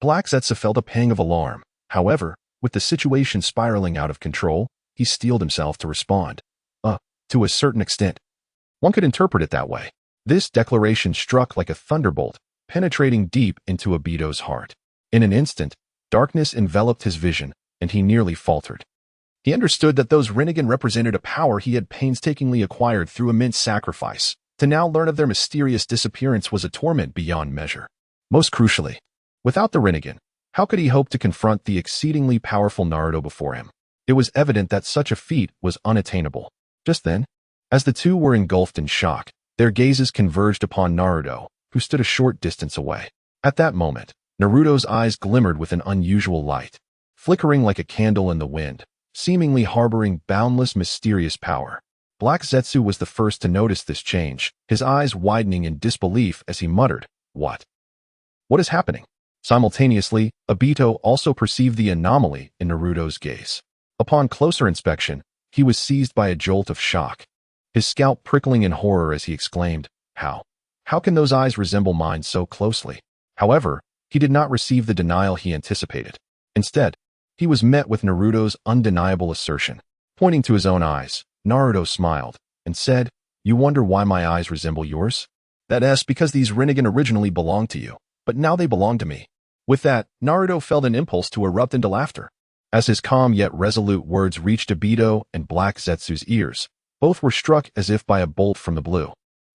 [SPEAKER 1] Black Zetsu felt a pang of alarm. However, With the situation spiraling out of control, he steeled himself to respond. To a certain extent. One could interpret it that way. This declaration struck like a thunderbolt, penetrating deep into Obito's heart. In an instant, darkness enveloped his vision, and he nearly faltered. He understood that those Rinnegan represented a power he had painstakingly acquired through immense sacrifice. To now learn of their mysterious disappearance was a torment beyond measure. Most crucially, without the Rinnegan, how could he hope to confront the exceedingly powerful Naruto before him? It was evident that such a feat was unattainable. Just then, as the two were engulfed in shock, their gazes converged upon Naruto, who stood a short distance away. At that moment, Naruto's eyes glimmered with an unusual light, flickering like a candle in the wind, seemingly harboring boundless mysterious power. Black Zetsu was the first to notice this change, his eyes widening in disbelief as he muttered, "What? What is happening?" Simultaneously, Obito also perceived the anomaly in Naruto's gaze. Upon closer inspection, he was seized by a jolt of shock, his scalp prickling in horror as he exclaimed, How? How can those eyes resemble mine so closely?" However, he did not receive the denial he anticipated. Instead, he was met with Naruto's undeniable assertion. Pointing to his own eyes, Naruto smiled and said, "You wonder why my eyes resemble yours? That's because these Rinnegan originally belonged to you, but now they belong to me." With that, Naruto felt an impulse to erupt into laughter. As his calm yet resolute words reached Obito and Black Zetsu's ears, both were struck as if by a bolt from the blue,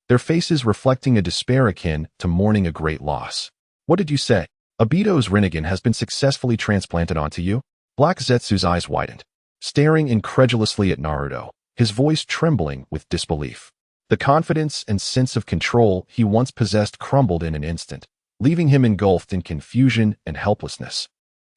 [SPEAKER 1] their faces reflecting a despair akin to mourning a great loss. "What did you say? Obito's Rinnegan has been successfully transplanted onto you?" Black Zetsu's eyes widened, staring incredulously at Naruto, his voice trembling with disbelief. The confidence and sense of control he once possessed crumbled in an instant, leaving him engulfed in confusion and helplessness.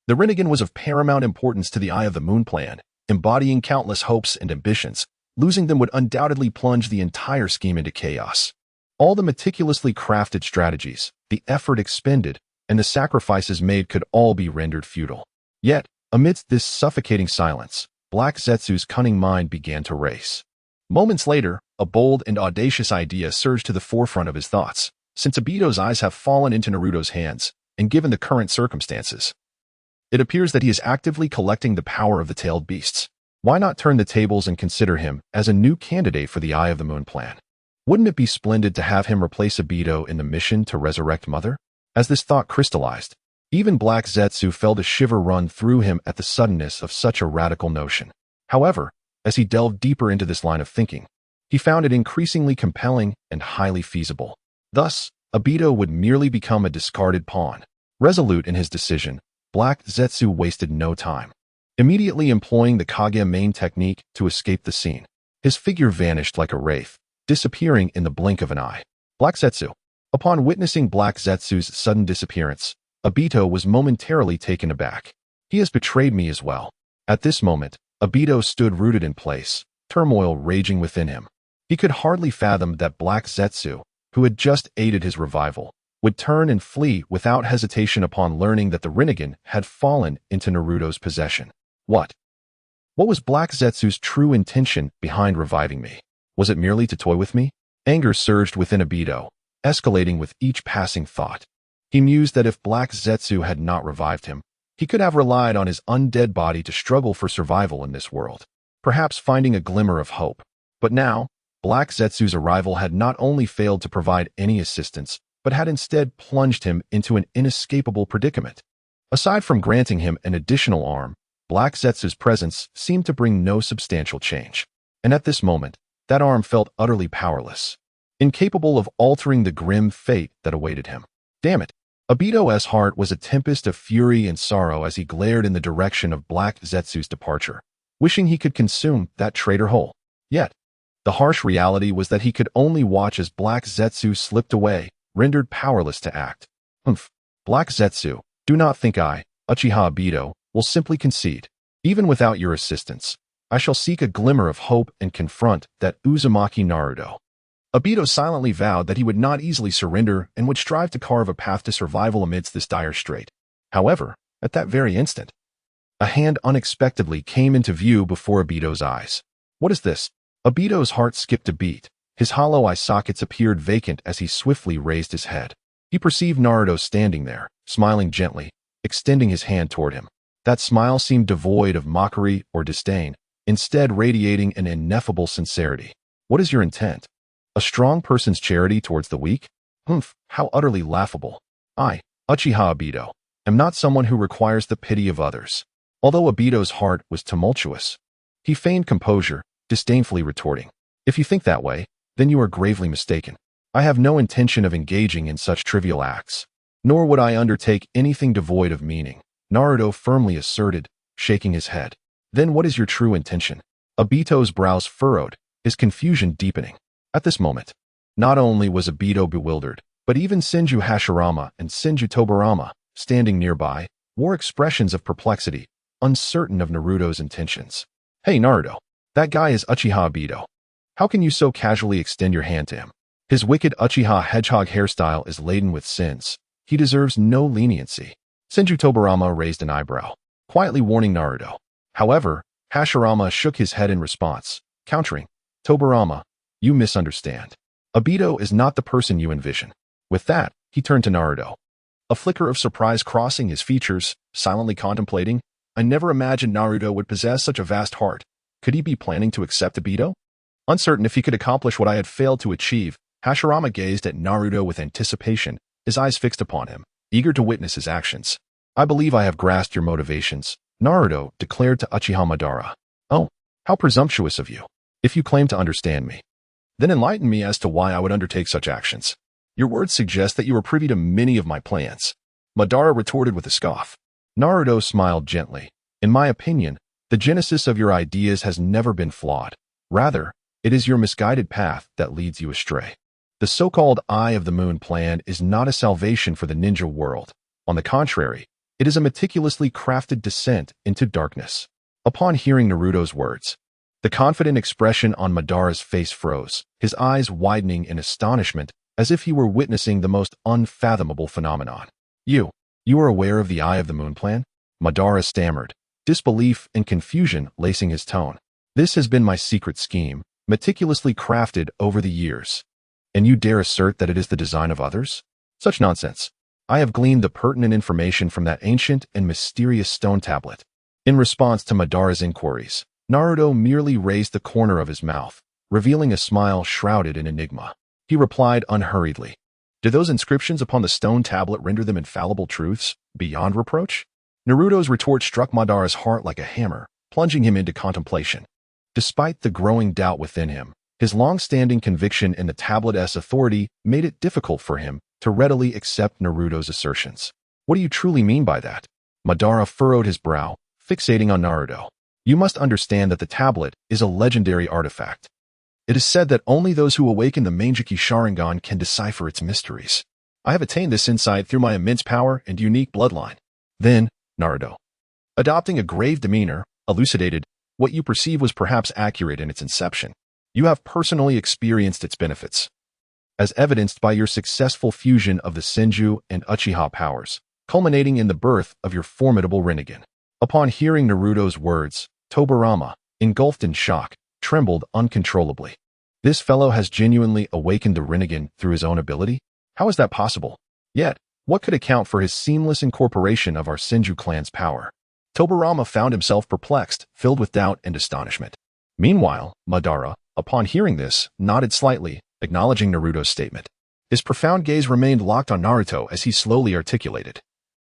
[SPEAKER 1] The Rinnegan was of paramount importance to the Eye of the Moon plan, embodying countless hopes and ambitions. Losing them would undoubtedly plunge the entire scheme into chaos. All the meticulously crafted strategies, the effort expended, and the sacrifices made could all be rendered futile. Yet, amidst this suffocating silence, Black Zetsu's cunning mind began to race. Moments later, a bold and audacious idea surged to the forefront of his thoughts. Since Obito's eyes have fallen into Naruto's hands, and given the current circumstances, it appears that he is actively collecting the power of the tailed beasts. Why not turn the tables and consider him as a new candidate for the Eye of the Moon plan? Wouldn't it be splendid to have him replace Obito in the mission to resurrect Mother? As this thought crystallized, even Black Zetsu felt a shiver run through him at the suddenness of such a radical notion. However, as he delved deeper into this line of thinking, he found it increasingly compelling and highly feasible. Thus, Obito would merely become a discarded pawn. Resolute in his decision, Black Zetsu wasted no time. Immediately employing the Kage main technique to escape the scene, his figure vanished like a wraith, disappearing in the blink of an eye. Black Zetsu. Upon witnessing Black Zetsu's sudden disappearance, Obito was momentarily taken aback. He has betrayed me as well. At this moment, Obito stood rooted in place, turmoil raging within him. He could hardly fathom that Black Zetsu, who had just aided his revival, would turn and flee without hesitation upon learning that the Rinnegan had fallen into Naruto's possession. What was Black Zetsu's true intention behind reviving me? Was it merely to toy with me? Anger surged within Obito, escalating with each passing thought. He mused that if Black Zetsu had not revived him, he could have relied on his undead body to struggle for survival in this world, perhaps finding a glimmer of hope. But now, Black Zetsu's arrival had not only failed to provide any assistance, but had instead plunged him into an inescapable predicament. Aside from granting him an additional arm, Black Zetsu's presence seemed to bring no substantial change. And at this moment, that arm felt utterly powerless, incapable of altering the grim fate that awaited him. Damn it! Obito's heart was a tempest of fury and sorrow as he glared in the direction of Black Zetsu's departure, wishing he could consume that traitor whole. Yet, the harsh reality was that he could only watch as Black Zetsu slipped away, rendered powerless to act. Black Zetsu, do not think I, Uchiha Obito, will simply concede. Even without your assistance, I shall seek a glimmer of hope and confront that Uzumaki Naruto. Obito silently vowed that he would not easily surrender and would strive to carve a path to survival amidst this dire strait. However, at that very instant, a hand unexpectedly came into view before Obito's eyes. What is this? Obito's heart skipped a beat. His hollow eye sockets appeared vacant as he swiftly raised his head. He perceived Naruto standing there, smiling gently, extending his hand toward him. That smile seemed devoid of mockery or disdain, instead radiating an ineffable sincerity. What is your intent? A strong person's charity towards the weak? Humph, how utterly laughable. I, Uchiha Obito, am not someone who requires the pity of others. Although Obito's heart was tumultuous, he feigned composure, disdainfully retorting, "If you think that way, then you are gravely mistaken. I have no intention of engaging in such trivial acts, nor would I undertake anything devoid of meaning," Naruto firmly asserted, shaking his head. "Then what is your true intention?" Obito's brows furrowed, his confusion deepening. At this moment, not only was Obito bewildered, but even Senju Hashirama and Senju Tobirama, standing nearby, wore expressions of perplexity, uncertain of Naruto's intentions. "Hey Naruto, that guy is Uchiha Obito. How can you so casually extend your hand to him? His wicked Uchiha hedgehog hairstyle is laden with sins. He deserves no leniency." Senju Tobirama raised an eyebrow, quietly warning Naruto. However, Hashirama shook his head in response, countering, "Tobirama, you misunderstand. Obito is not the person you envision." With that, he turned to Naruto, a flicker of surprise crossing his features, silently contemplating. I never imagined Naruto would possess such a vast heart. Could he be planning to accept Obito? Uncertain if he could accomplish what I had failed to achieve, Hashirama gazed at Naruto with anticipation, his eyes fixed upon him, eager to witness his actions. "I believe I have grasped your motivations," Naruto declared to Uchiha Madara. "Oh, how presumptuous of you. If you claim to understand me, then enlighten me as to why I would undertake such actions. Your words suggest that you are privy to many of my plans," Madara retorted with a scoff. Naruto smiled gently. "In my opinion, the genesis of your ideas has never been flawed. Rather, it is your misguided path that leads you astray. The so-called Eye of the Moon plan is not a salvation for the ninja world. On the contrary, it is a meticulously crafted descent into darkness." Upon hearing Naruto's words, the confident expression on Madara's face froze, his eyes widening in astonishment as if he were witnessing the most unfathomable phenomenon. You are aware of the Eye of the Moon plan?" Madara stammered, disbelief and confusion lacing his tone. "This has been my secret scheme, meticulously crafted over the years. And you dare assert that it is the design of others? Such nonsense. I have gleaned the pertinent information from that ancient and mysterious stone tablet." In response to Madara's inquiries, Naruto merely raised the corner of his mouth, revealing a smile shrouded in enigma. He replied unhurriedly, "Do those inscriptions upon the stone tablet render them infallible truths, beyond reproach?" Naruto's retort struck Madara's heart like a hammer, plunging him into contemplation. Despite the growing doubt within him, his long-standing conviction in the tablet's authority made it difficult for him to readily accept Naruto's assertions. "What do you truly mean by that?" Madara furrowed his brow, fixating on Naruto. "You must understand that the tablet is a legendary artifact. It is said that only those who awaken the Manjiki Sharingan can decipher its mysteries. I have attained this insight through my immense power and unique bloodline." Then, Naruto, adopting a grave demeanor, elucidated, "What you perceive was perhaps accurate in its inception. You have personally experienced its benefits, as evidenced by your successful fusion of the Senju and Uchiha powers, culminating in the birth of your formidable Rinnegan." Upon hearing Naruto's words, Tobirama, engulfed in shock, trembled uncontrollably. This fellow has genuinely awakened the Rinnegan through his own ability? How is that possible? Yet, what could account for his seamless incorporation of our Senju clan's power? Tobirama found himself perplexed, filled with doubt and astonishment. Meanwhile, Madara, upon hearing this, nodded slightly, acknowledging Naruto's statement. His profound gaze remained locked on Naruto as he slowly articulated,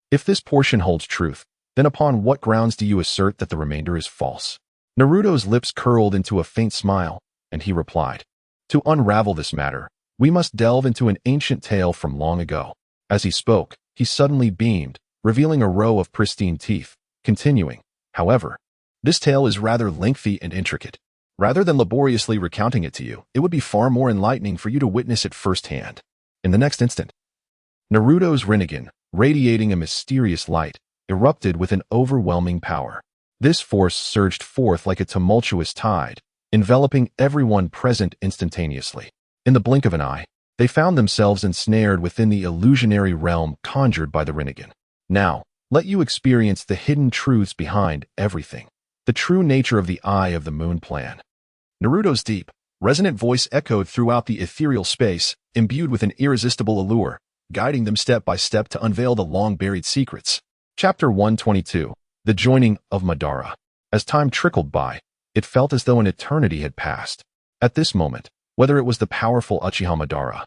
[SPEAKER 1] "If this portion holds truth, then upon what grounds do you assert that the remainder is false?" Naruto's lips curled into a faint smile, and he replied, "To unravel this matter, we must delve into an ancient tale from long ago." As he spoke, he suddenly beamed, revealing a row of pristine teeth, continuing, "However, this tale is rather lengthy and intricate. Rather than laboriously recounting it to you, it would be far more enlightening for you to witness it firsthand." In the next instant, Naruto's Rinnegan, radiating a mysterious light, erupted with an overwhelming power. This force surged forth like a tumultuous tide, enveloping everyone present instantaneously. In the blink of an eye, they found themselves ensnared within the illusionary realm conjured by the Rinnegan. Now, let you experience the hidden truths behind everything, the true nature of the Eye of the Moon plan. Naruto's deep, resonant voice echoed throughout the ethereal space, imbued with an irresistible allure, guiding them step by step to unveil the long-buried secrets. Chapter 122. The The joining of Madara. As time trickled by, it felt as though an eternity had passed. At this moment, whether it was the powerful Uchiha Madara,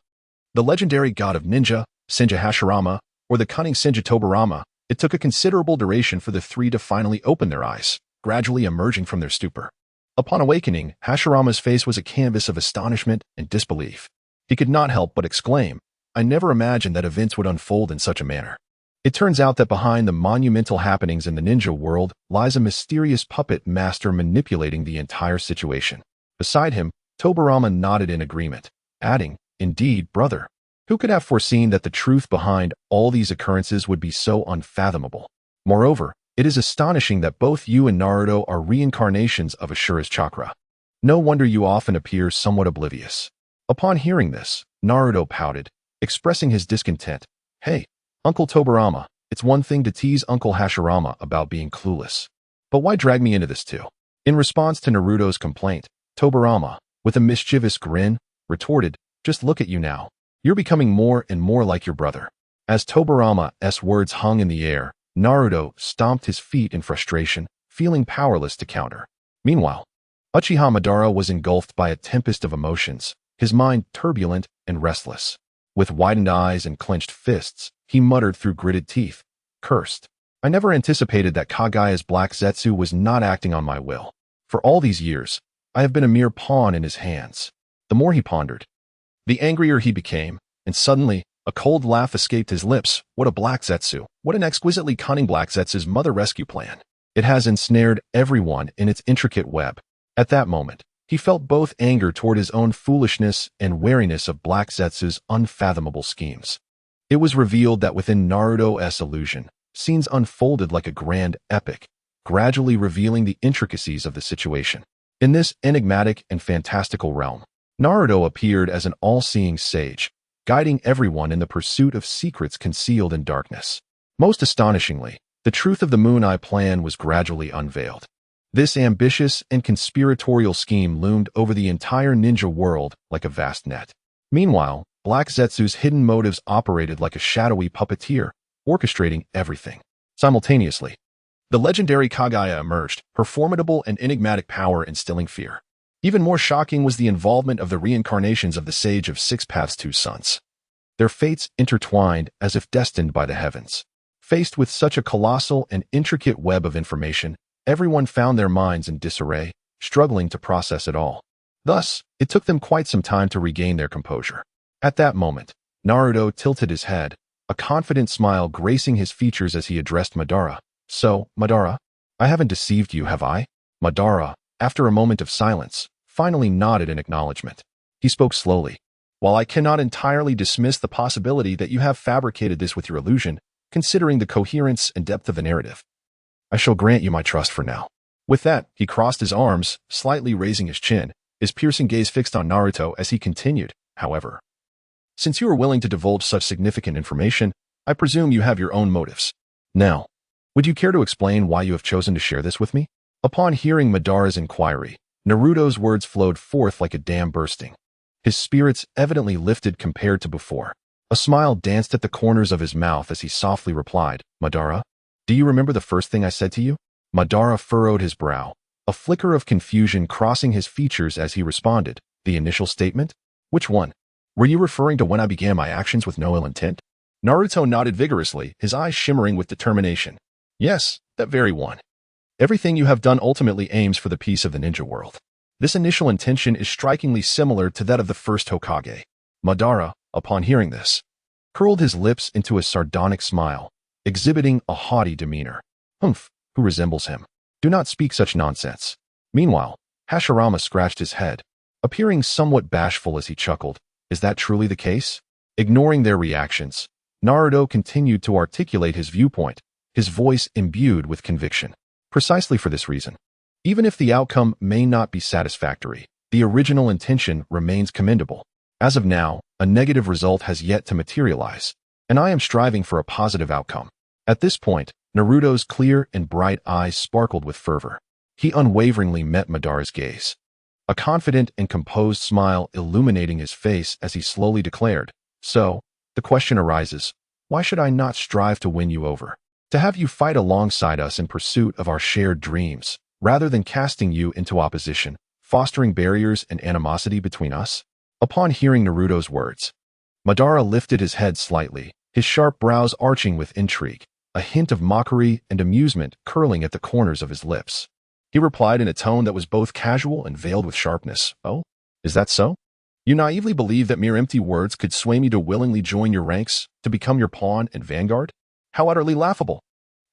[SPEAKER 1] the legendary god of ninja, Senja Hashirama, or the cunning Senja Tobirama, it took a considerable duration for the three to finally open their eyes, gradually emerging from their stupor. Upon awakening, Hashirama's face was a canvas of astonishment and disbelief. He could not help but exclaim, "I never imagined that events would unfold in such a manner." It turns out that behind the monumental happenings in the ninja world lies a mysterious puppet master manipulating the entire situation. Beside him, Tobirama nodded in agreement, adding, "Indeed, brother. Who could have foreseen that the truth behind all these occurrences would be so unfathomable? Moreover, it is astonishing that both you and Naruto are reincarnations of Ashura's chakra. No wonder you often appear somewhat oblivious." Upon hearing this, Naruto pouted, expressing his discontent. "Hey, Uncle Tobirama, it's one thing to tease Uncle Hashirama about being clueless. But why drag me into this too?" In response to Naruto's complaint, Tobirama, with a mischievous grin, retorted, "Just look at you now. You're becoming more and more like your brother." As Tobirama's words hung in the air, Naruto stomped his feet in frustration, feeling powerless to counter. Meanwhile, Uchiha Madara was engulfed by a tempest of emotions, his mind turbulent and restless. With widened eyes and clenched fists, he muttered through gritted teeth, "Cursed. I never anticipated that Kage's Black Zetsu was not acting on my will. For all these years, I have been a mere pawn in his hands." The more he pondered, the angrier he became, and suddenly, a cold laugh escaped his lips. What a Black Zetsu! What an exquisitely cunning Black Zetsu's mother rescue plan! It has ensnared everyone in its intricate web. At that moment, he felt both anger toward his own foolishness and wariness of Black Zetsu's unfathomable schemes. It was revealed that within Naruto's illusion, scenes unfolded like a grand epic, gradually revealing the intricacies of the situation. In this enigmatic and fantastical realm, Naruto appeared as an all-seeing sage, guiding everyone in the pursuit of secrets concealed in darkness. Most astonishingly, the truth of the Moon Eye plan was gradually unveiled. This ambitious and conspiratorial scheme loomed over the entire ninja world like a vast net. Meanwhile, Black Zetsu's hidden motives operated like a shadowy puppeteer, orchestrating everything. Simultaneously, the legendary Kage emerged, her formidable and enigmatic power instilling fear. Even more shocking was the involvement of the reincarnations of the Sage of Six Paths' two sons. Their fates intertwined as if destined by the heavens. Faced with such a colossal and intricate web of information, everyone found their minds in disarray, struggling to process it all. Thus, it took them quite some time to regain their composure. At that moment, Naruto tilted his head, a confident smile gracing his features as he addressed Madara. "So, Madara, I haven't deceived you, have I?" Madara, after a moment of silence, finally nodded in acknowledgement. He spoke slowly. "While I cannot entirely dismiss the possibility that you have fabricated this with your illusion, considering the coherence and depth of the narrative, I shall grant you my trust for now." With that, he crossed his arms, slightly raising his chin, his piercing gaze fixed on Naruto as he continued, "However, since you are willing to divulge such significant information, I presume you have your own motives. Now, would you care to explain why you have chosen to share this with me?" Upon hearing Madara's inquiry, Naruto's words flowed forth like a dam bursting. His spirits evidently lifted compared to before. A smile danced at the corners of his mouth as he softly replied, "Madara, do you remember the first thing I said to you?" Madara furrowed his brow, a flicker of confusion crossing his features as he responded, "The initial statement? Which one? Were you referring to when I began my actions with no ill intent?" Naruto nodded vigorously, his eyes shimmering with determination. "Yes, that very one. Everything you have done ultimately aims for the peace of the ninja world. This initial intention is strikingly similar to that of the first Hokage." Madara, upon hearing this, curled his lips into a sardonic smile, exhibiting a haughty demeanor. "Humph, who resembles him? Do not speak such nonsense." Meanwhile, Hashirama scratched his head, appearing somewhat bashful as he chuckled. "Is that truly the case?" Ignoring their reactions, Naruto continued to articulate his viewpoint, his voice imbued with conviction. "Precisely for this reason, even if the outcome may not be satisfactory, the original intention remains commendable. As of now, a negative result has yet to materialize, and I am striving for a positive outcome." At this point, Naruto's clear and bright eyes sparkled with fervor. He unwaveringly met Madara's gaze, a confident and composed smile illuminating his face as he slowly declared, "So, the question arises, why should I not strive to win you over?" To have you fight alongside us in pursuit of our shared dreams, rather than casting you into opposition, fostering barriers and animosity between us? Upon hearing Naruto's words, Madara lifted his head slightly, his sharp brows arching with intrigue, a hint of mockery and amusement curling at the corners of his lips. He replied in a tone that was both casual and veiled with sharpness. "Oh, is that so? You naively believe that mere empty words could sway me to willingly join your ranks, to become your pawn and vanguard? How utterly laughable!"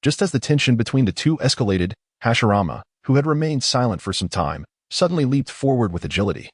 [SPEAKER 1] Just as the tension between the two escalated, Hashirama, who had remained silent for some time, suddenly leaped forward with agility.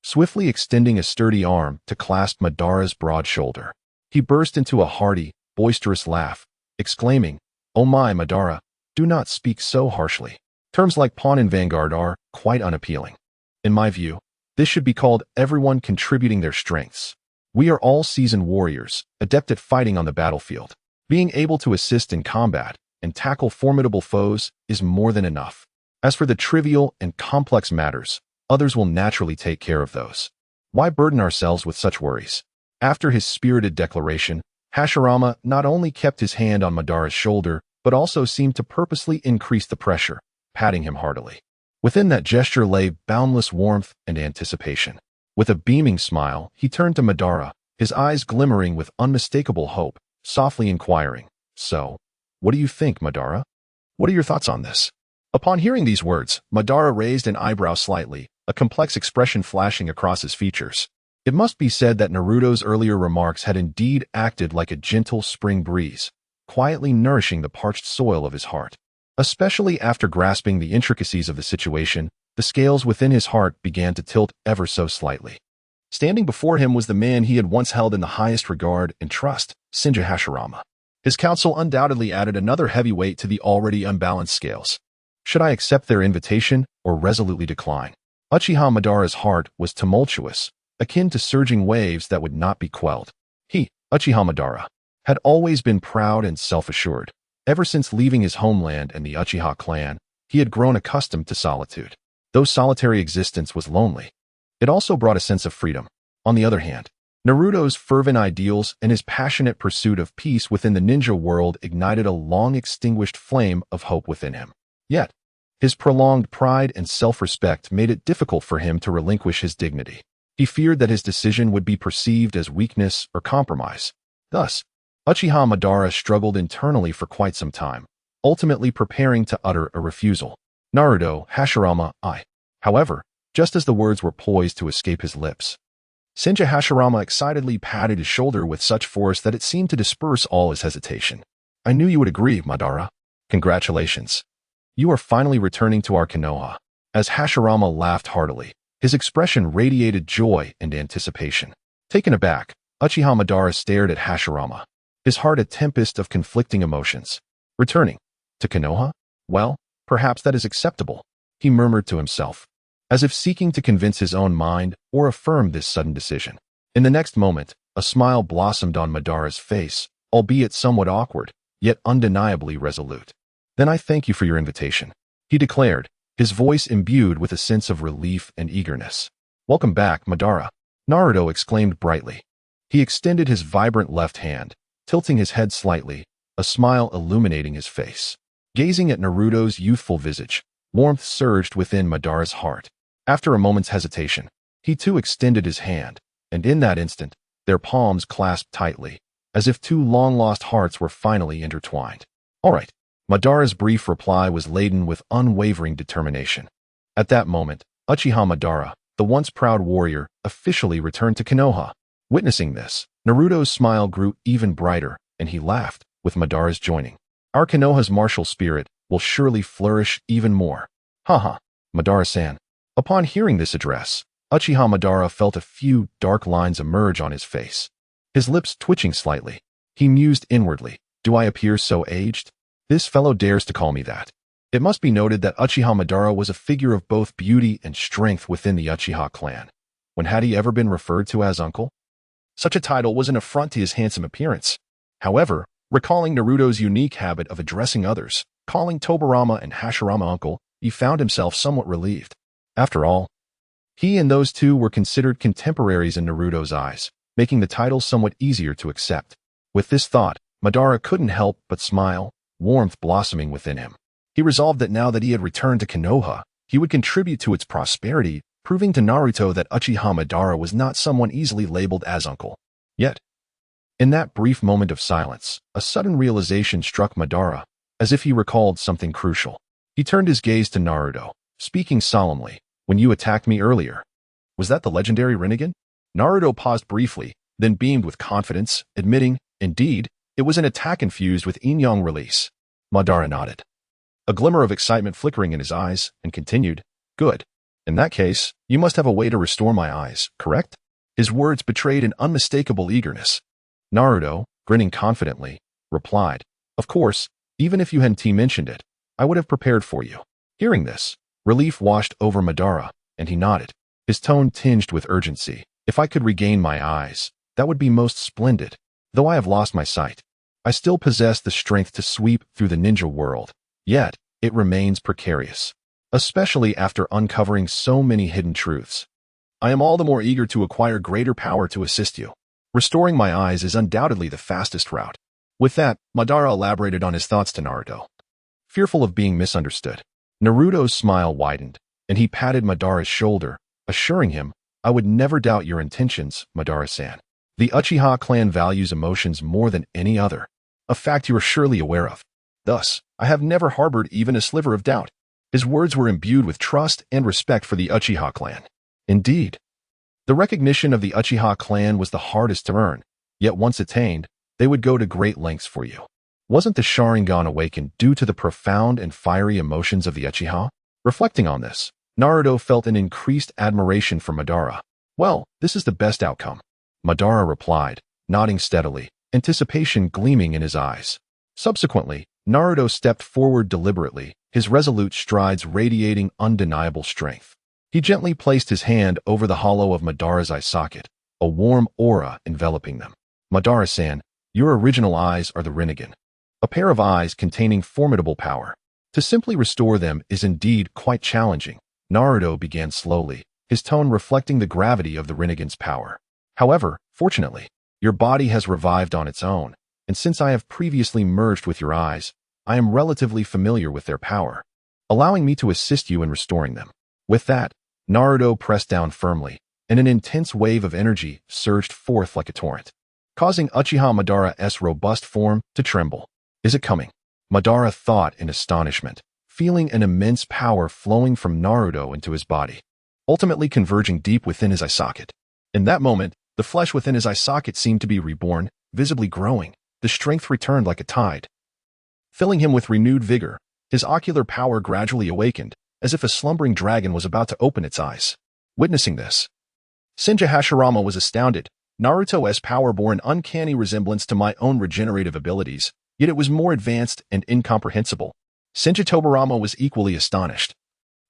[SPEAKER 1] Swiftly extending a sturdy arm to clasp Madara's broad shoulder, he burst into a hearty, boisterous laugh, exclaiming, "Oh my, Madara, do not speak so harshly. Terms like pawn and vanguard are quite unappealing. In my view, this should be called everyone contributing their strengths. We are all seasoned warriors, adept at fighting on the battlefield. Being able to assist in combat and tackle formidable foes is more than enough. As for the trivial and complex matters, others will naturally take care of those. Why burden ourselves with such worries?" After his spirited declaration, Hashirama not only kept his hand on Madara's shoulder, but also seemed to purposely increase the pressure, patting him heartily. Within that gesture lay boundless warmth and anticipation. With a beaming smile, he turned to Madara, his eyes glimmering with unmistakable hope, softly inquiring, "So, what do you think, Madara? What are your thoughts on this?" Upon hearing these words, Madara raised an eyebrow slightly, a complex expression flashing across his features. It must be said that Naruto's earlier remarks had indeed acted like a gentle spring breeze, quietly nourishing the parched soil of his heart. Especially after grasping the intricacies of the situation, the scales within his heart began to tilt ever so slightly. Standing before him was the man he had once held in the highest regard and trust, Senju Hashirama. His counsel undoubtedly added another heavy weight to the already unbalanced scales. Should I accept their invitation or resolutely decline? Uchiha Madara's heart was tumultuous, akin to surging waves that would not be quelled. He, Uchiha Madara, had always been proud and self-assured. Ever since leaving his homeland and the Uchiha clan, he had grown accustomed to solitude. Though solitary existence was lonely, it also brought a sense of freedom. On the other hand, Naruto's fervent ideals and his passionate pursuit of peace within the ninja world ignited a long-extinguished flame of hope within him. Yet, his prolonged pride and self-respect made it difficult for him to relinquish his dignity. He feared that his decision would be perceived as weakness or compromise. Thus, Uchiha Madara struggled internally for quite some time, ultimately preparing to utter a refusal. "Naruto, Hashirama, I." However, just as the words were poised to escape his lips, Senju Hashirama excitedly patted his shoulder with such force that it seemed to disperse all his hesitation. "I knew you would agree, Madara. Congratulations. You are finally returning to our Konoha." As Hashirama laughed heartily, his expression radiated joy and anticipation. Taken aback, Uchiha Madara stared at Hashirama, his heart a tempest of conflicting emotions. "Returning to Konoha? Well, perhaps that is acceptable," he murmured to himself, as if seeking to convince his own mind or affirm this sudden decision. In the next moment, a smile blossomed on Madara's face, albeit somewhat awkward, yet undeniably resolute. "Then I thank you for your invitation," he declared, his voice imbued with a sense of relief and eagerness. "Welcome back, Madara," Naruto exclaimed brightly. He extended his vibrant left hand, tilting his head slightly, a smile illuminating his face. Gazing at Naruto's youthful visage, warmth surged within Madara's heart. After a moment's hesitation, he too extended his hand, and in that instant, their palms clasped tightly, as if two long-lost hearts were finally intertwined. "All right." Madara's brief reply was laden with unwavering determination. At that moment, Uchiha Madara, the once proud warrior, officially returned to Konoha. Witnessing this, Naruto's smile grew even brighter, and he laughed, with Madara's joining. "Our Konoha's martial spirit will surely flourish even more." "Haha, Madara-san." Upon hearing this address, Uchiha Madara felt a few dark lines emerge on his face. His lips twitching slightly, he mused inwardly, "Do I appear so aged? This fellow dares to call me that." It must be noted that Uchiha Madara was a figure of both beauty and strength within the Uchiha clan. When had he ever been referred to as uncle? Such a title was an affront to his handsome appearance. However, recalling Naruto's unique habit of addressing others, calling Tobirama and Hashirama uncle, he found himself somewhat relieved. After all, he and those two were considered contemporaries in Naruto's eyes, making the title somewhat easier to accept. With this thought, Madara couldn't help but smile, warmth blossoming within him. He resolved that now that he had returned to Konoha, he would contribute to its prosperity, proving to Naruto that Uchiha Madara was not someone easily labeled as uncle. Yet, in that brief moment of silence, a sudden realization struck Madara, as if he recalled something crucial. He turned his gaze to Naruto, speaking solemnly, "When you attacked me earlier, was that the legendary Rinnegan?" Naruto paused briefly, then beamed with confidence, admitting, "Indeed, it was an attack infused with Yin-Yang release." Madara nodded, a glimmer of excitement flickering in his eyes, and continued, "Good. In that case, you must have a way to restore my eyes, correct?" His words betrayed an unmistakable eagerness. Naruto, grinning confidently, replied, "Of course, even if you hadn't mentioned it, I would have prepared for you." Hearing this, relief washed over Madara, and he nodded, his tone tinged with urgency. "If I could regain my eyes, that would be most splendid. Though I have lost my sight, I still possess the strength to sweep through the ninja world. Yet, it remains precarious, especially after uncovering so many hidden truths. I am all the more eager to acquire greater power to assist you. Restoring my eyes is undoubtedly the fastest route." With that, Madara elaborated on his thoughts to Naruto. Fearful of being misunderstood, Naruto's smile widened, and he patted Madara's shoulder, assuring him, "I would never doubt your intentions, Madara-san. The Uchiha clan values emotions more than any other, a fact you are surely aware of. Thus, I have never harbored even a sliver of doubt." His words were imbued with trust and respect for the Uchiha clan. Indeed, the recognition of the Uchiha clan was the hardest to earn, yet once attained, they would go to great lengths for you. Wasn't the Sharingan awakened due to the profound and fiery emotions of the Uchiha? Reflecting on this, Naruto felt an increased admiration for Madara. "Well, this is the best outcome," Madara replied, nodding steadily, anticipation gleaming in his eyes. Subsequently, Naruto stepped forward deliberately, his resolute strides radiating undeniable strength. He gently placed his hand over the hollow of Madara's eye socket, a warm aura enveloping them. "Madara-san, your original eyes are the Rinnegan, a pair of eyes containing formidable power. To simply restore them is indeed quite challenging." Naruto began slowly, his tone reflecting the gravity of the Rinnegan's power. "However, fortunately, your body has revived on its own, and since I have previously merged with your eyes, I am relatively familiar with their power, allowing me to assist you in restoring them." With that, Naruto pressed down firmly, and an intense wave of energy surged forth like a torrent, causing Uchiha Madara's robust form to tremble. "Is it coming?" Madara thought in astonishment, feeling an immense power flowing from Naruto into his body, ultimately converging deep within his eye socket. In that moment, the flesh within his eye socket seemed to be reborn, visibly growing. The strength returned like a tide, filling him with renewed vigor. His ocular power gradually awakened, as if a slumbering dragon was about to open its eyes. Witnessing this, Senju Hashirama was astounded. Naruto's power bore an uncanny resemblance to my own regenerative abilities, yet it was more advanced and incomprehensible. Senju Tobirama was equally astonished,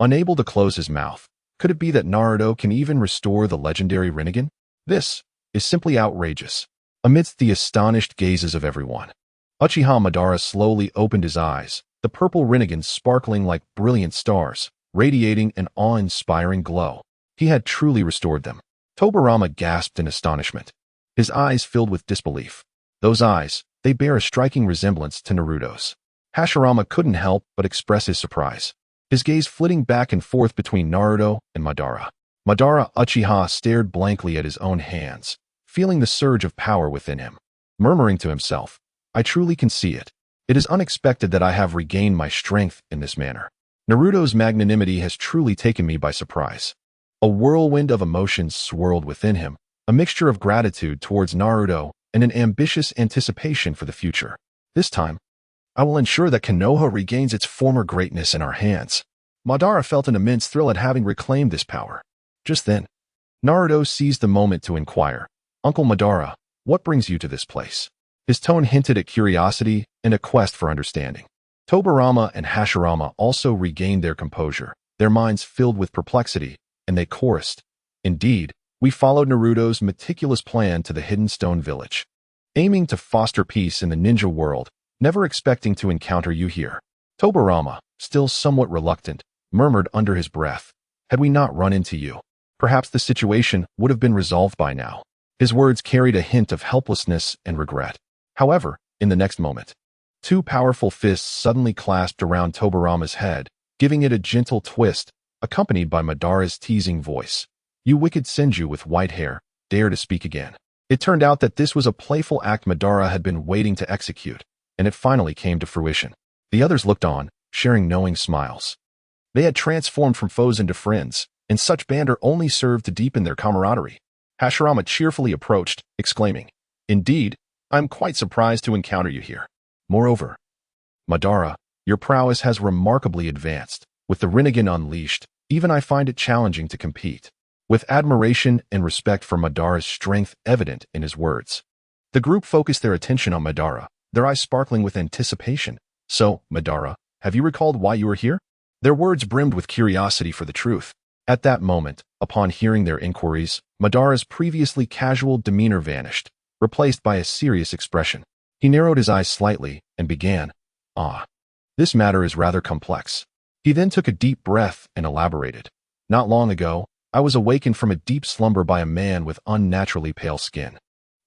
[SPEAKER 1] unable to close his mouth. Could it be that Naruto can even restore the legendary Rinnegan? This is simply outrageous. Amidst the astonished gazes of everyone, Uchiha Madara slowly opened his eyes, the purple Rinnegan sparkling like brilliant stars, radiating an awe-inspiring glow. He had truly restored them. Tobirama gasped in astonishment, his eyes filled with disbelief. Those eyes, they bear a striking resemblance to Naruto's. Hashirama couldn't help but express his surprise, his gaze flitting back and forth between Naruto and Madara. Madara Uchiha stared blankly at his own hands, feeling the surge of power within him, murmuring to himself, "I truly can see it. It is unexpected that I have regained my strength in this manner. Naruto's magnanimity has truly taken me by surprise." A whirlwind of emotions swirled within him, a mixture of gratitude towards Naruto and an ambitious anticipation for the future. "This time, I will ensure that Konoha regains its former greatness in our hands." Madara felt an immense thrill at having reclaimed this power. Just then, Naruto seized the moment to inquire, "Uncle Madara, what brings you to this place?" His tone hinted at curiosity and a quest for understanding. Tobirama and Hashirama also regained their composure, their minds filled with perplexity, and they chorused, "Indeed, we followed Naruto's meticulous plan to the Hidden Stone Village, aiming to foster peace in the ninja world, never expecting to encounter you here." Tobirama, still somewhat reluctant, murmured under his breath, "Had we not run into you, perhaps the situation would have been resolved by now." His words carried a hint of helplessness and regret. However, in the next moment, Two powerful fists suddenly clasped around Tobarama's head, giving it a gentle twist, accompanied by Madara's teasing voice. "You wicked Senju with white hair, dare to speak again." It turned out that this was a playful act Madara had been waiting to execute, and it finally came to fruition. The others looked on, sharing knowing smiles. They had transformed from foes into friends, and such banter only served to deepen their camaraderie. Hashirama cheerfully approached, exclaiming, "Indeed, I'm quite surprised to encounter you here. Moreover, Madara, your prowess has remarkably advanced. With the Rinnegan unleashed, even I find it challenging to compete." With admiration and respect for Madara's strength evident in his words, the group focused their attention on Madara, their eyes sparkling with anticipation. "So, Madara, have you recalled why you were here?" Their words brimmed with curiosity for the truth. At that moment, upon hearing their inquiries, Madara's previously casual demeanor vanished, replaced by a serious expression. He narrowed his eyes slightly and began, "This matter is rather complex." He then took a deep breath and elaborated. "Not long ago, I was awakened from a deep slumber by a man with unnaturally pale skin,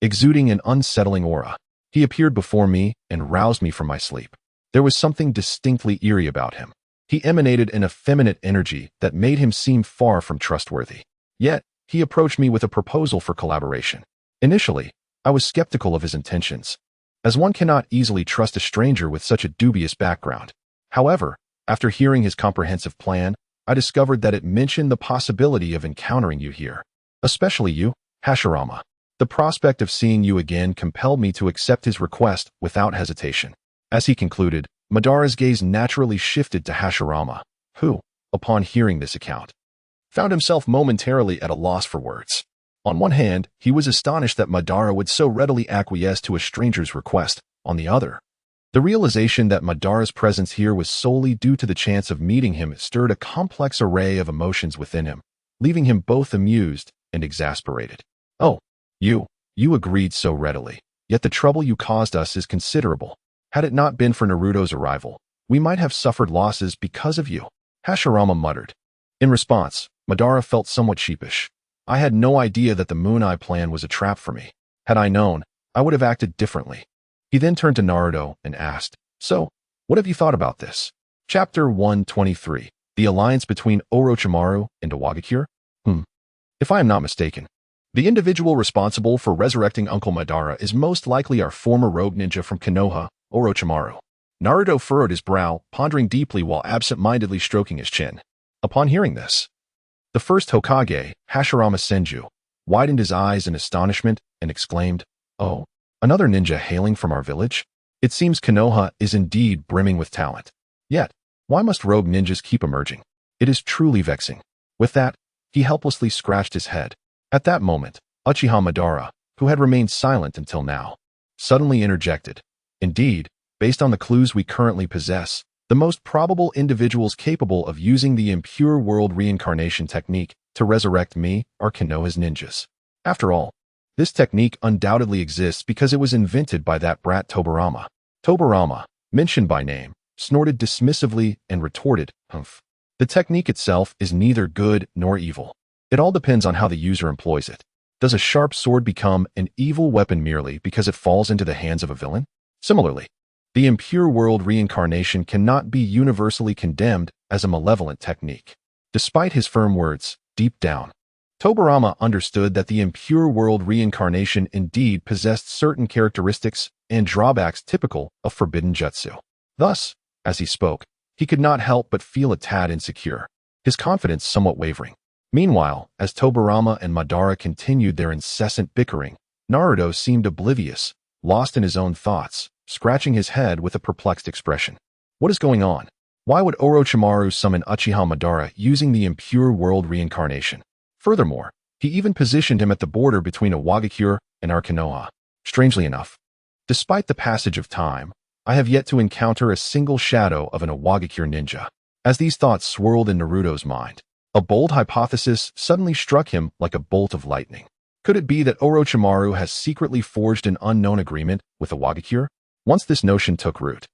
[SPEAKER 1] exuding an unsettling aura. He appeared before me and roused me from my sleep. There was something distinctly eerie about him. He emanated an effeminate energy that made him seem far from trustworthy. Yet, he approached me with a proposal for collaboration. Initially, I was skeptical of his intentions, as one cannot easily trust a stranger with such a dubious background. However, after hearing his comprehensive plan, I discovered that it mentioned the possibility of encountering you here. Especially you, Hashirama. The prospect of seeing you again compelled me to accept his request without hesitation." As he concluded, Madara's gaze naturally shifted to Hashirama, who, upon hearing this account, found himself momentarily at a loss for words. On one hand, he was astonished that Madara would so readily acquiesce to a stranger's request. On the other, the realization that Madara's presence here was solely due to the chance of meeting him stirred a complex array of emotions within him, leaving him both amused and exasperated. "Oh, you agreed so readily, yet the trouble you caused us is considerable. Had it not been for Naruto's arrival, we might have suffered losses because of you," Hashirama muttered. In response, Madara felt somewhat sheepish. "I had no idea that the Moon Eye plan was a trap for me. Had I known, I would have acted differently." He then turned to Naruto and asked, "So, what have you thought about this?" Chapter 123, The Alliance Between Orochimaru and Iwagakure? If I am not mistaken, the individual responsible for resurrecting Uncle Madara is most likely our former rogue ninja from Konoha, Orochimaru. Naruto furrowed his brow, pondering deeply while absent-mindedly stroking his chin. Upon hearing this, the first Hokage, Hashirama Senju, widened his eyes in astonishment and exclaimed, "Oh, another ninja hailing from our village? It seems Konoha is indeed brimming with talent. Yet, why must rogue ninjas keep emerging? It is truly vexing." With that, he helplessly scratched his head. At that moment, Uchiha Madara, who had remained silent until now, suddenly interjected. "Indeed, based on the clues we currently possess, the most probable individuals capable of using the impure world reincarnation technique to resurrect me are Konoha's ninjas. After all, this technique undoubtedly exists because it was invented by that brat Tobarama." Tobarama, mentioned by name, snorted dismissively and retorted, "Humph. The technique itself is neither good nor evil. It all depends on how the user employs it. Does a sharp sword become an evil weapon merely because it falls into the hands of a villain? Similarly, the impure world reincarnation cannot be universally condemned as a malevolent technique." Despite his firm words, deep down, Tobarama understood that the impure world reincarnation indeed possessed certain characteristics and drawbacks typical of forbidden jutsu. Thus, as he spoke, he could not help but feel a tad insecure, his confidence somewhat wavering. Meanwhile, as Tobarama and Madara continued their incessant bickering, Naruto seemed oblivious, lost in his own thoughts, scratching his head with a perplexed expression. What is going on? Why would Orochimaru summon Uchiha Madara using the impure world reincarnation? Furthermore, he even positioned him at the border between Iwagakure and our Konoha. Strangely enough, despite the passage of time, I have yet to encounter a single shadow of an Iwagakure ninja. As these thoughts swirled in Naruto's mind, a bold hypothesis suddenly struck him like a bolt of lightning. Could it be that Orochimaru has secretly forged an unknown agreement with Iwagakure? Once this notion took root,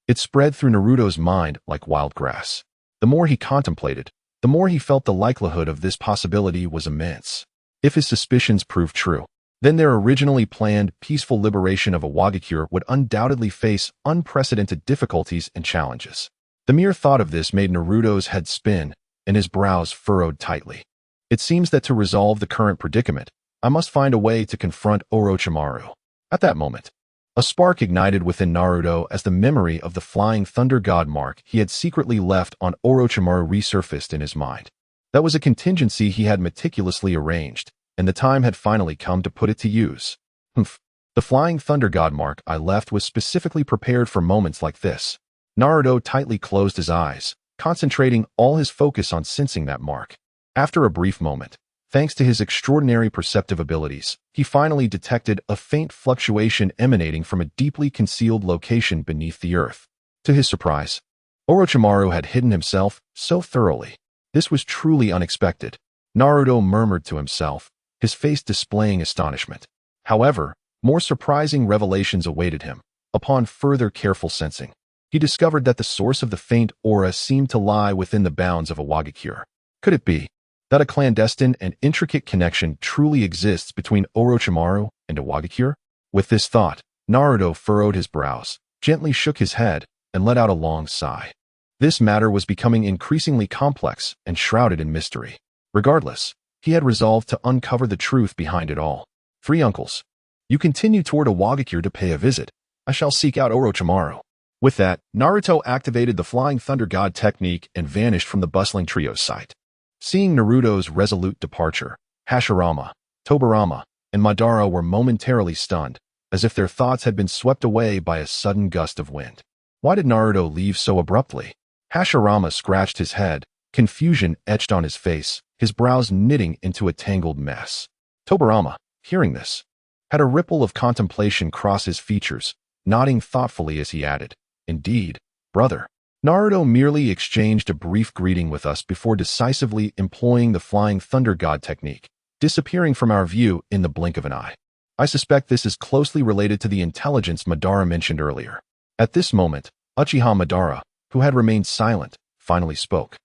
[SPEAKER 1] it spread through Naruto's mind like wild grass. The more he contemplated, the more he felt the likelihood of this possibility was immense. If his suspicions proved true, then their originally planned peaceful liberation of Awagakure would undoubtedly face unprecedented difficulties and challenges. The mere thought of this made Naruto's head spin and his brows furrowed tightly. It seems that to resolve the current predicament, I must find a way to confront Orochimaru. At that moment, a spark ignited within Naruto as the memory of the Flying Thunder God mark he had secretly left on Orochimaru resurfaced in his mind. That was a contingency he had meticulously arranged, and the time had finally come to put it to use. The Flying Thunder God mark I left was specifically prepared for moments like this. Naruto tightly closed his eyes, concentrating all his focus on sensing that mark. After a brief moment, thanks to his extraordinary perceptive abilities, he finally detected a faint fluctuation emanating from a deeply concealed location beneath the earth. To his surprise, Orochimaru had hidden himself so thoroughly. This was truly unexpected. Naruto murmured to himself, his face displaying astonishment. However, more surprising revelations awaited him. Upon further careful sensing, he discovered that the source of the faint aura seemed to lie within the bounds of Awagakure. Could it be that a clandestine and intricate connection truly exists between Orochimaru and Awagakure? With this thought, Naruto furrowed his brows, gently shook his head, and let out a long sigh. This matter was becoming increasingly complex and shrouded in mystery. Regardless, he had resolved to uncover the truth behind it all. Three uncles. You continue toward Awagakure to pay a visit. I shall seek out Orochimaru. With that, Naruto activated the Flying Thunder God technique and vanished from the bustling trio's sight. Seeing Naruto's resolute departure, Hashirama, Tobirama, and Madara were momentarily stunned, as if their thoughts had been swept away by a sudden gust of wind. Why did Naruto leave so abruptly? Hashirama scratched his head, confusion etched on his face, his brows knitting into a tangled mess. Tobirama, hearing this, had a ripple of contemplation cross his features, nodding thoughtfully as he added, "Indeed, brother." Naruto merely exchanged a brief greeting with us before decisively employing the Flying Thunder God technique, disappearing from our view in the blink of an eye. I suspect this is closely related to the intelligence Madara mentioned earlier. At this moment, Uchiha Madara, who had remained silent, finally spoke,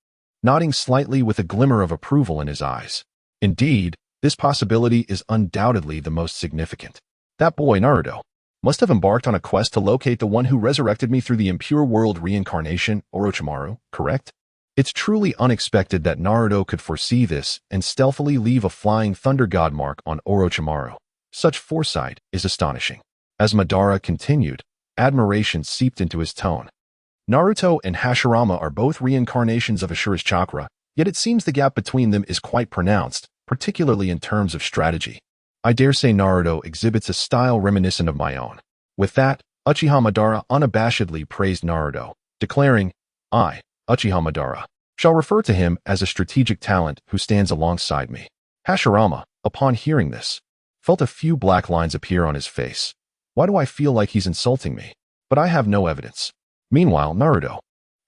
[SPEAKER 1] nodding slightly with a glimmer of approval in his eyes. Indeed, this possibility is undoubtedly the most significant. That boy, Naruto, must have embarked on a quest to locate the one who resurrected me through the impure world reincarnation, Orochimaru, correct? It's truly unexpected that Naruto could foresee this and stealthily leave a Flying Thunder God mark on Orochimaru. Such foresight is astonishing. As Madara continued, admiration seeped into his tone. Naruto and Hashirama are both reincarnations of Ashura's chakra, yet it seems the gap between them is quite pronounced, particularly in terms of strategy. I dare say Naruto exhibits a style reminiscent of my own. With that, Uchiha Madara unabashedly praised Naruto, declaring, I, Uchiha Madara, shall refer to him as a strategic talent who stands alongside me. Hashirama, upon hearing this, felt a few black lines appear on his face. Why do I feel like he's insulting me? But I have no evidence. Meanwhile, Naruto,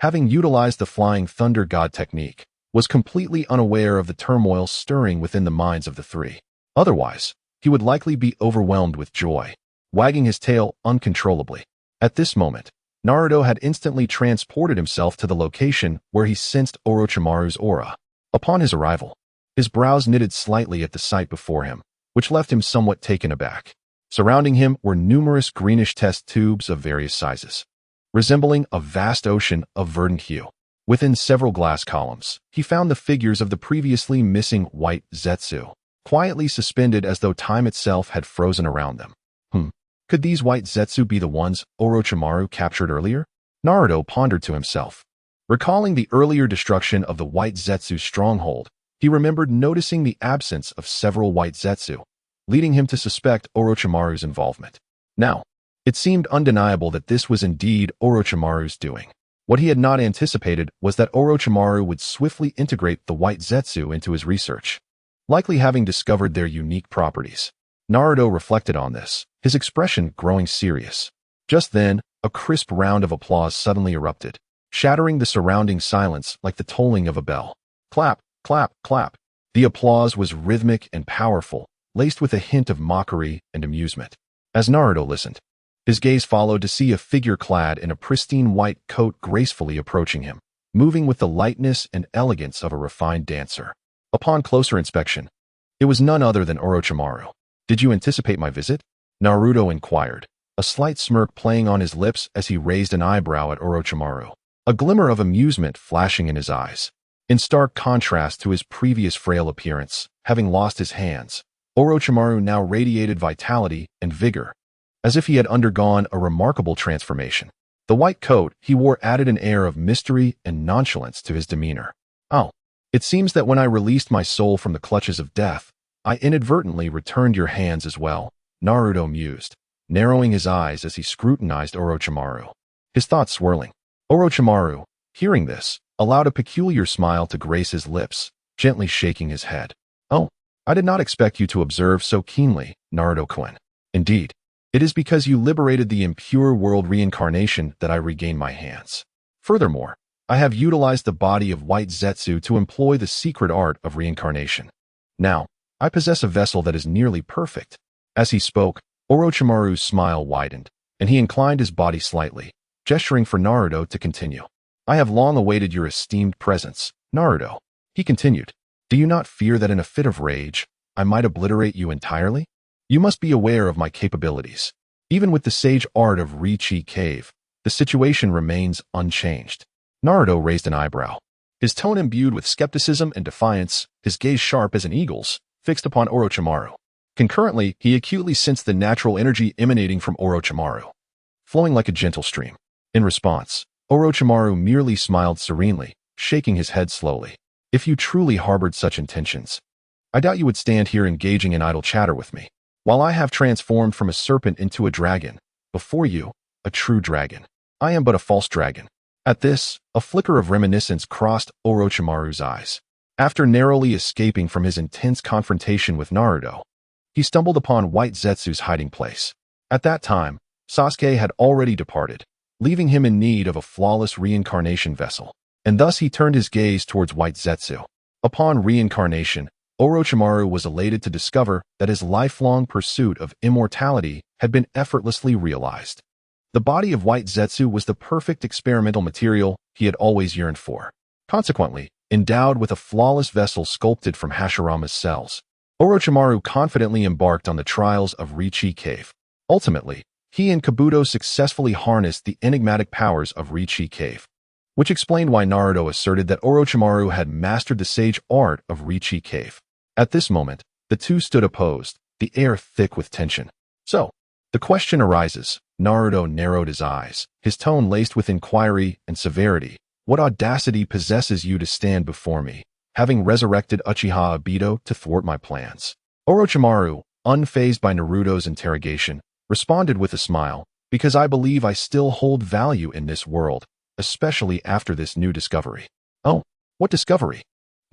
[SPEAKER 1] having utilized the Flying Thunder God technique, was completely unaware of the turmoil stirring within the minds of the three. Otherwise, he would likely be overwhelmed with joy, wagging his tail uncontrollably. At this moment, Naruto had instantly transported himself to the location where he sensed Orochimaru's aura. Upon his arrival, his brows knitted slightly at the sight before him, which left him somewhat taken aback. Surrounding him were numerous greenish test tubes of various sizes, resembling a vast ocean of verdant hue. Within several glass columns, he found the figures of the previously missing white Zetsu, quietly suspended as though time itself had frozen around them. Could these white Zetsu be the ones Orochimaru captured earlier? Naruto pondered to himself. Recalling the earlier destruction of the white Zetsu's stronghold, he remembered noticing the absence of several white Zetsu, leading him to suspect Orochimaru's involvement. Now, it seemed undeniable that this was indeed Orochimaru's doing. What he had not anticipated was that Orochimaru would swiftly integrate the white Zetsu into his research, likely having discovered their unique properties. Naruto reflected on this, his expression growing serious. Just then, a crisp round of applause suddenly erupted, shattering the surrounding silence like the tolling of a bell. Clap, clap, clap. The applause was rhythmic and powerful, laced with a hint of mockery and amusement. As Naruto listened, his gaze followed to see a figure clad in a pristine white coat gracefully approaching him, moving with the lightness and elegance of a refined dancer. Upon closer inspection, it was none other than Orochimaru. Did you anticipate my visit? Naruto inquired, a slight smirk playing on his lips as he raised an eyebrow at Orochimaru, a glimmer of amusement flashing in his eyes. In stark contrast to his previous frail appearance, having lost his hands, Orochimaru now radiated vitality and vigor, as if he had undergone a remarkable transformation. The white coat he wore added an air of mystery and nonchalance to his demeanor. Oh, it seems that when I released my soul from the clutches of death, I inadvertently returned your hands as well, Naruto mused, narrowing his eyes as he scrutinized Orochimaru, his thoughts swirling. Orochimaru, hearing this, allowed a peculiar smile to grace his lips, gently shaking his head. Oh, I did not expect you to observe so keenly, Naruto-kun. Indeed, it is because you liberated the impure world reincarnation that I regained my hands. Furthermore, I have utilized the body of White Zetsu to employ the secret art of reincarnation. Now, I possess a vessel that is nearly perfect. As he spoke, Orochimaru's smile widened, and he inclined his body slightly, gesturing for Naruto to continue. I have long awaited your esteemed presence, Naruto. He continued. Do you not fear that in a fit of rage, I might obliterate you entirely? You must be aware of my capabilities. Even with the sage art of Richi Cave, the situation remains unchanged. Naruto raised an eyebrow, his tone imbued with skepticism and defiance, his gaze sharp as an eagle's, fixed upon Orochimaru. Concurrently, he acutely sensed the natural energy emanating from Orochimaru, flowing like a gentle stream. In response, Orochimaru merely smiled serenely, shaking his head slowly. If you truly harbored such intentions, I doubt you would stand here engaging in idle chatter with me. While I have transformed from a serpent into a dragon, before you, a true dragon, I am but a false dragon. At this, a flicker of reminiscence crossed Orochimaru's eyes. After narrowly escaping from his intense confrontation with Naruto, he stumbled upon White Zetsu's hiding place. At that time, Sasuke had already departed, leaving him in need of a flawless reincarnation vessel, and thus he turned his gaze towards White Zetsu. Upon reincarnation, Orochimaru was elated to discover that his lifelong pursuit of immortality had been effortlessly realized. The body of White Zetsu was the perfect experimental material he had always yearned for. Consequently, endowed with a flawless vessel sculpted from Hashirama's cells, Orochimaru confidently embarked on the trials of Richi Cave. Ultimately, he and Kabuto successfully harnessed the enigmatic powers of Richi Cave, which explained why Naruto asserted that Orochimaru had mastered the sage art of Richi Cave. At this moment, the two stood opposed, the air thick with tension. So, the question arises. Naruto narrowed his eyes, his tone laced with inquiry and severity. What audacity possesses you to stand before me, having resurrected Uchiha Obito to thwart my plans? Orochimaru, unfazed by Naruto's interrogation, responded with a smile, because I believe I still hold value in this world, especially after this new discovery. Oh, what discovery?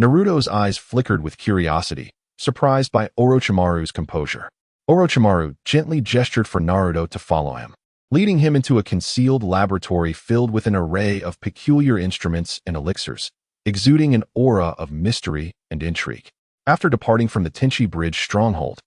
[SPEAKER 1] Naruto's eyes flickered with curiosity, surprised by Orochimaru's composure. Orochimaru gently gestured for Naruto to follow him, leading him into a concealed laboratory filled with an array of peculiar instruments and elixirs, exuding an aura of mystery and intrigue. After departing from the Tenchi Bridge stronghold,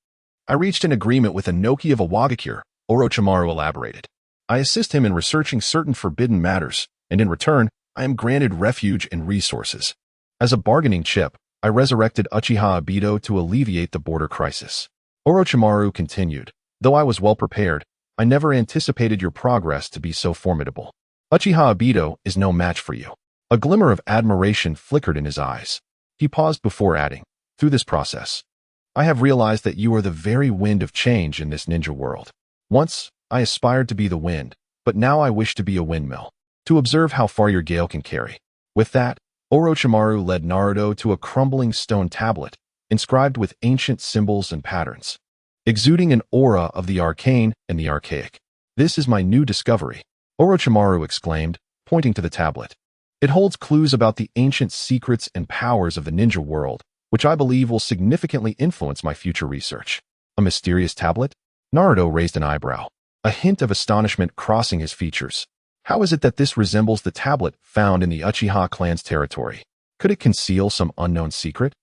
[SPEAKER 1] I reached an agreement with Inoki of Awagakure, Orochimaru elaborated. I assist him in researching certain forbidden matters, and in return, I am granted refuge and resources. As a bargaining chip, I resurrected Uchiha Obito to alleviate the border crisis. Orochimaru continued, though I was well prepared, I never anticipated your progress to be so formidable. Uchiha Obito is no match for you. A glimmer of admiration flickered in his eyes. He paused before adding, through this process, I have realized that you are the very wind of change in this ninja world. Once, I aspired to be the wind, but now I wish to be a windmill, to observe how far your gale can carry. With that, Orochimaru led Naruto to a crumbling stone tablet, inscribed with ancient symbols and patterns, exuding an aura of the arcane and the archaic. This is my new discovery, Orochimaru exclaimed, pointing to the tablet. It holds clues about the ancient secrets and powers of the ninja world, which I believe will significantly influence my future research. A mysterious tablet? Naruto raised an eyebrow, a hint of astonishment crossing his features. How is it that this resembles the tablet found in the Uchiha clan's territory? Could it conceal some unknown secret?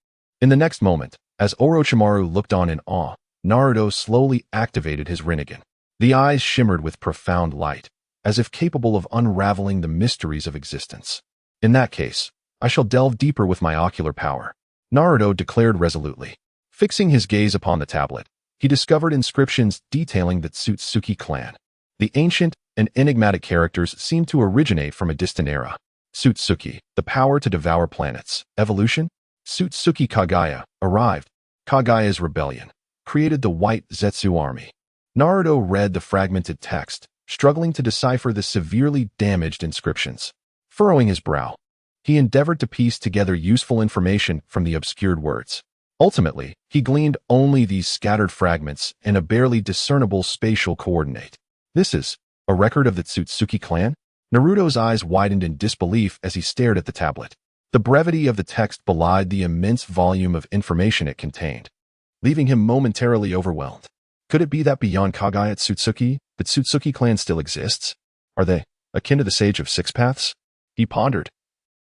[SPEAKER 1] In the next moment, as Orochimaru looked on in awe, Naruto slowly activated his Rinnegan. The eyes shimmered with profound light, as if capable of unraveling the mysteries of existence. In that case, I shall delve deeper with my ocular power, Naruto declared resolutely. Fixing his gaze upon the tablet, he discovered inscriptions detailing the Otsutsuki clan. The ancient and enigmatic characters seemed to originate from a distant era. Otsutsuki, the power to devour planets. Evolution? Otsutsuki Kage arrived. Kage's rebellion created the White Zetsu army. Naruto read the fragmented text, struggling to decipher the severely damaged inscriptions. Furrowing his brow, he endeavored to piece together useful information from the obscured words. Ultimately, he gleaned only these scattered fragments and a barely discernible spatial coordinate. This is a record of the Otsutsuki clan? Naruto's eyes widened in disbelief as he stared at the tablet. The brevity of the text belied the immense volume of information it contained, leaving him momentarily overwhelmed. Could it be that beyond Kage at Otsutsuki, the Otsutsuki clan still exists? Are they akin to the Sage of Six Paths? He pondered,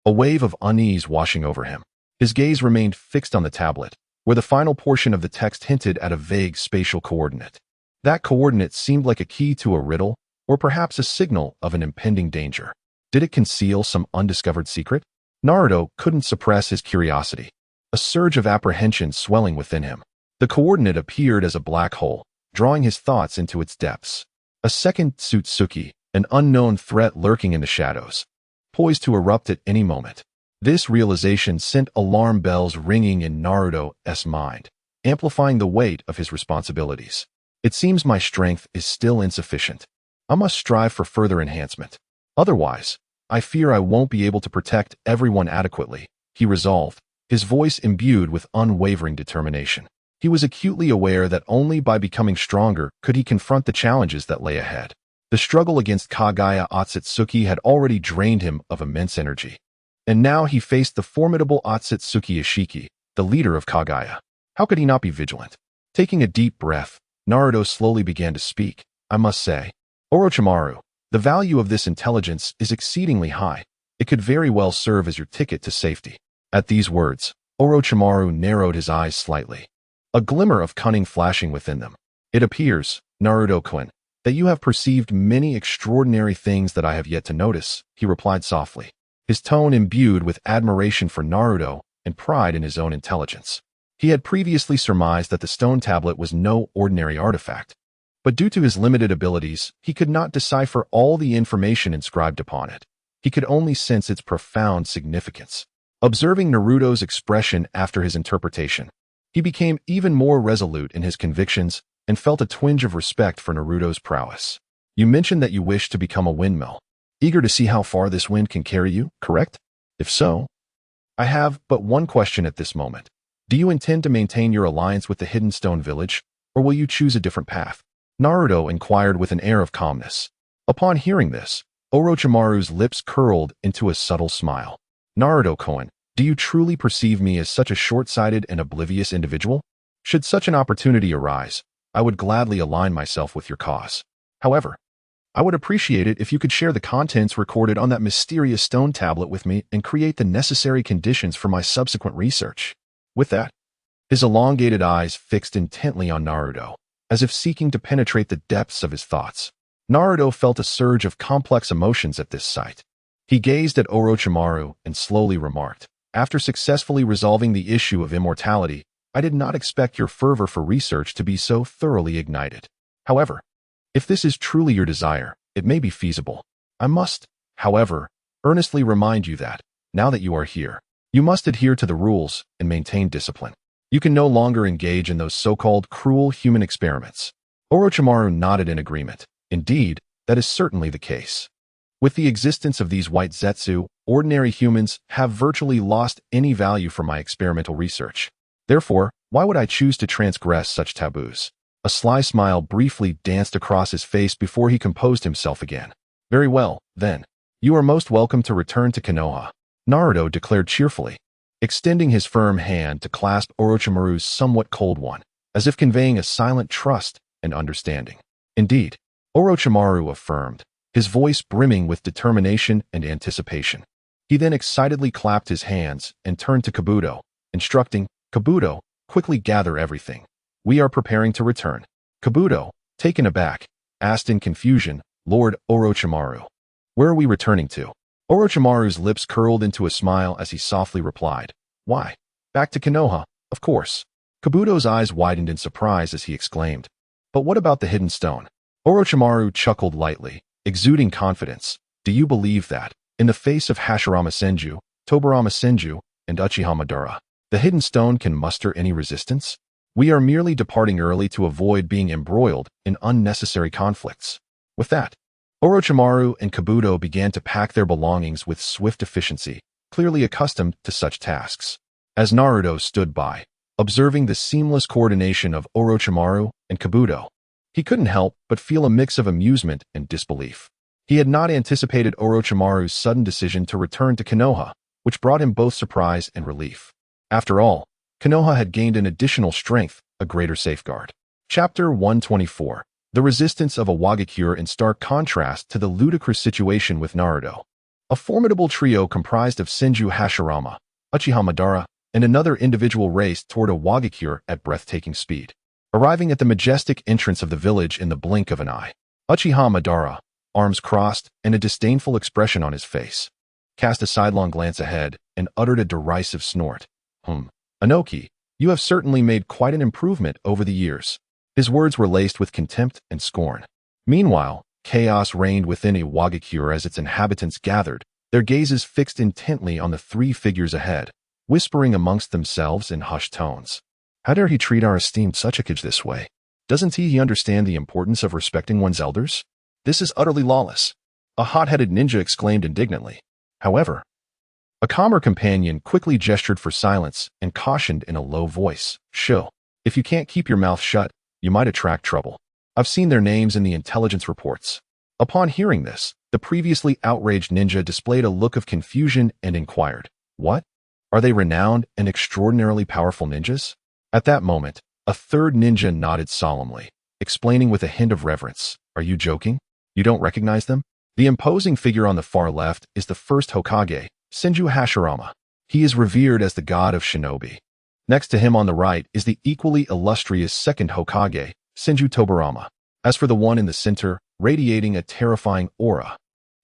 [SPEAKER 1] a wave of unease washing over him. His gaze remained fixed on the tablet, where the final portion of the text hinted at a vague spatial coordinate. That coordinate seemed like a key to a riddle, or perhaps a signal of an impending danger. Did it conceal some undiscovered secret? Naruto couldn't suppress his curiosity, a surge of apprehension swelling within him. The coordinate appeared as a black hole, drawing his thoughts into its depths. A second Otsutsuki, an unknown threat lurking in the shadows, poised to erupt at any moment. This realization sent alarm bells ringing in Naruto's mind, amplifying the weight of his responsibilities. It seems my strength is still insufficient. I must strive for further enhancement. Otherwise, I fear I won't be able to protect everyone adequately, he resolved, his voice imbued with unwavering determination. He was acutely aware that only by becoming stronger could he confront the challenges that lay ahead. The struggle against Kage Otsutsuki had already drained him of immense energy. And now he faced the formidable Otsutsuki Ishiki, the leader of Kage. How could he not be vigilant? Taking a deep breath, Naruto slowly began to speak. I must say, Orochimaru, the value of this intelligence is exceedingly high. It could very well serve as your ticket to safety. At these words, Orochimaru narrowed his eyes slightly, a glimmer of cunning flashing within them. It appears, Naruto-kun, that you have perceived many extraordinary things that I have yet to notice, he replied softly, his tone imbued with admiration for Naruto and pride in his own intelligence. He had previously surmised that the stone tablet was no ordinary artifact, but due to his limited abilities, he could not decipher all the information inscribed upon it. He could only sense its profound significance. Observing Naruto's expression after his interpretation, he became even more resolute in his convictions and felt a twinge of respect for Naruto's prowess. You mentioned that you wish to become a windmill, eager to see how far this wind can carry you, correct? If so, I have but one question at this moment. Do you intend to maintain your alliance with the Hidden Stone Village, or will you choose a different path? Naruto inquired with an air of calmness. Upon hearing this, Orochimaru's lips curled into a subtle smile. Naruto-kun, do you truly perceive me as such a short-sighted and oblivious individual? Should such an opportunity arise, I would gladly align myself with your cause. However, I would appreciate it if you could share the contents recorded on that mysterious stone tablet with me and create the necessary conditions for my subsequent research. With that, his elongated eyes fixed intently on Naruto, as if seeking to penetrate the depths of his thoughts. Naruto felt a surge of complex emotions at this sight. He gazed at Orochimaru and slowly remarked, after successfully resolving the issue of immortality, I did not expect your fervor for research to be so thoroughly ignited. However, if this is truly your desire, it may be feasible. I must, however, earnestly remind you that, now that you are here, you must adhere to the rules and maintain discipline. You can no longer engage in those so-called cruel human experiments. Orochimaru nodded in agreement. Indeed, that is certainly the case. With the existence of these white Zetsu, ordinary humans have virtually lost any value for my experimental research. Therefore, why would I choose to transgress such taboos? A sly smile briefly danced across his face before he composed himself again. Very well, then. You are most welcome to return to Konoha, Naruto declared cheerfully, extending his firm hand to clasp Orochimaru's somewhat cold one, as if conveying a silent trust and understanding. Indeed, Orochimaru affirmed, his voice brimming with determination and anticipation. He then excitedly clapped his hands and turned to Kabuto, instructing, Kabuto, quickly gather everything. We are preparing to return. Kabuto, taken aback, asked in confusion, Lord Orochimaru, where are we returning to? Orochimaru's lips curled into a smile as he softly replied, Why? Back to Konoha, of course. Kabuto's eyes widened in surprise as he exclaimed, "But what about the hidden stone?" Orochimaru chuckled lightly, exuding confidence. "Do you believe that, in the face of Hashirama Senju, Tobirama Senju, and Uchiha Madara, the hidden stone can muster any resistance? We are merely departing early to avoid being embroiled in unnecessary conflicts." With that, Orochimaru and Kabuto began to pack their belongings with swift efficiency, clearly accustomed to such tasks. As Naruto stood by, observing the seamless coordination of Orochimaru and Kabuto, he couldn't help but feel a mix of amusement and disbelief. He had not anticipated Orochimaru's sudden decision to return to Konoha, which brought him both surprise and relief. After all, Konoha had gained an additional strength, a greater safeguard. Chapter 124. The resistance of a Wagakure in stark contrast to the ludicrous situation with Naruto. A formidable trio comprised of Senju Hashirama, Uchiha Madara, and another individual raced toward a Wagakure at breathtaking speed, arriving at the majestic entrance of the village in the blink of an eye. Uchiha Madara, arms crossed and a disdainful expression on his face, cast a sidelong glance ahead and uttered a derisive snort. Inoki, you have certainly made quite an improvement over the years." His words were laced with contempt and scorn. Meanwhile, chaos reigned within a Wagakure as its inhabitants gathered, their gazes fixed intently on the three figures ahead, whispering amongst themselves in hushed tones. "How dare he treat our esteemed Sasuke this way? Doesn't he understand the importance of respecting one's elders? This is utterly lawless," a hot-headed ninja exclaimed indignantly. However, a calmer companion quickly gestured for silence and cautioned in a low voice, "Sho, if you can't keep your mouth shut, you might attract trouble. I've seen their names in the intelligence reports." Upon hearing this, the previously outraged ninja displayed a look of confusion and inquired, "What? Are they renowned and extraordinarily powerful ninjas?" At that moment, a third ninja nodded solemnly, explaining with a hint of reverence, "Are you joking? You don't recognize them? The imposing figure on the far left is the first Hokage, Senju Hashirama. He is revered as the god of Shinobi. Next to him on the right is the equally illustrious second Hokage, Senju Tobirama. As for the one in the center, radiating a terrifying aura,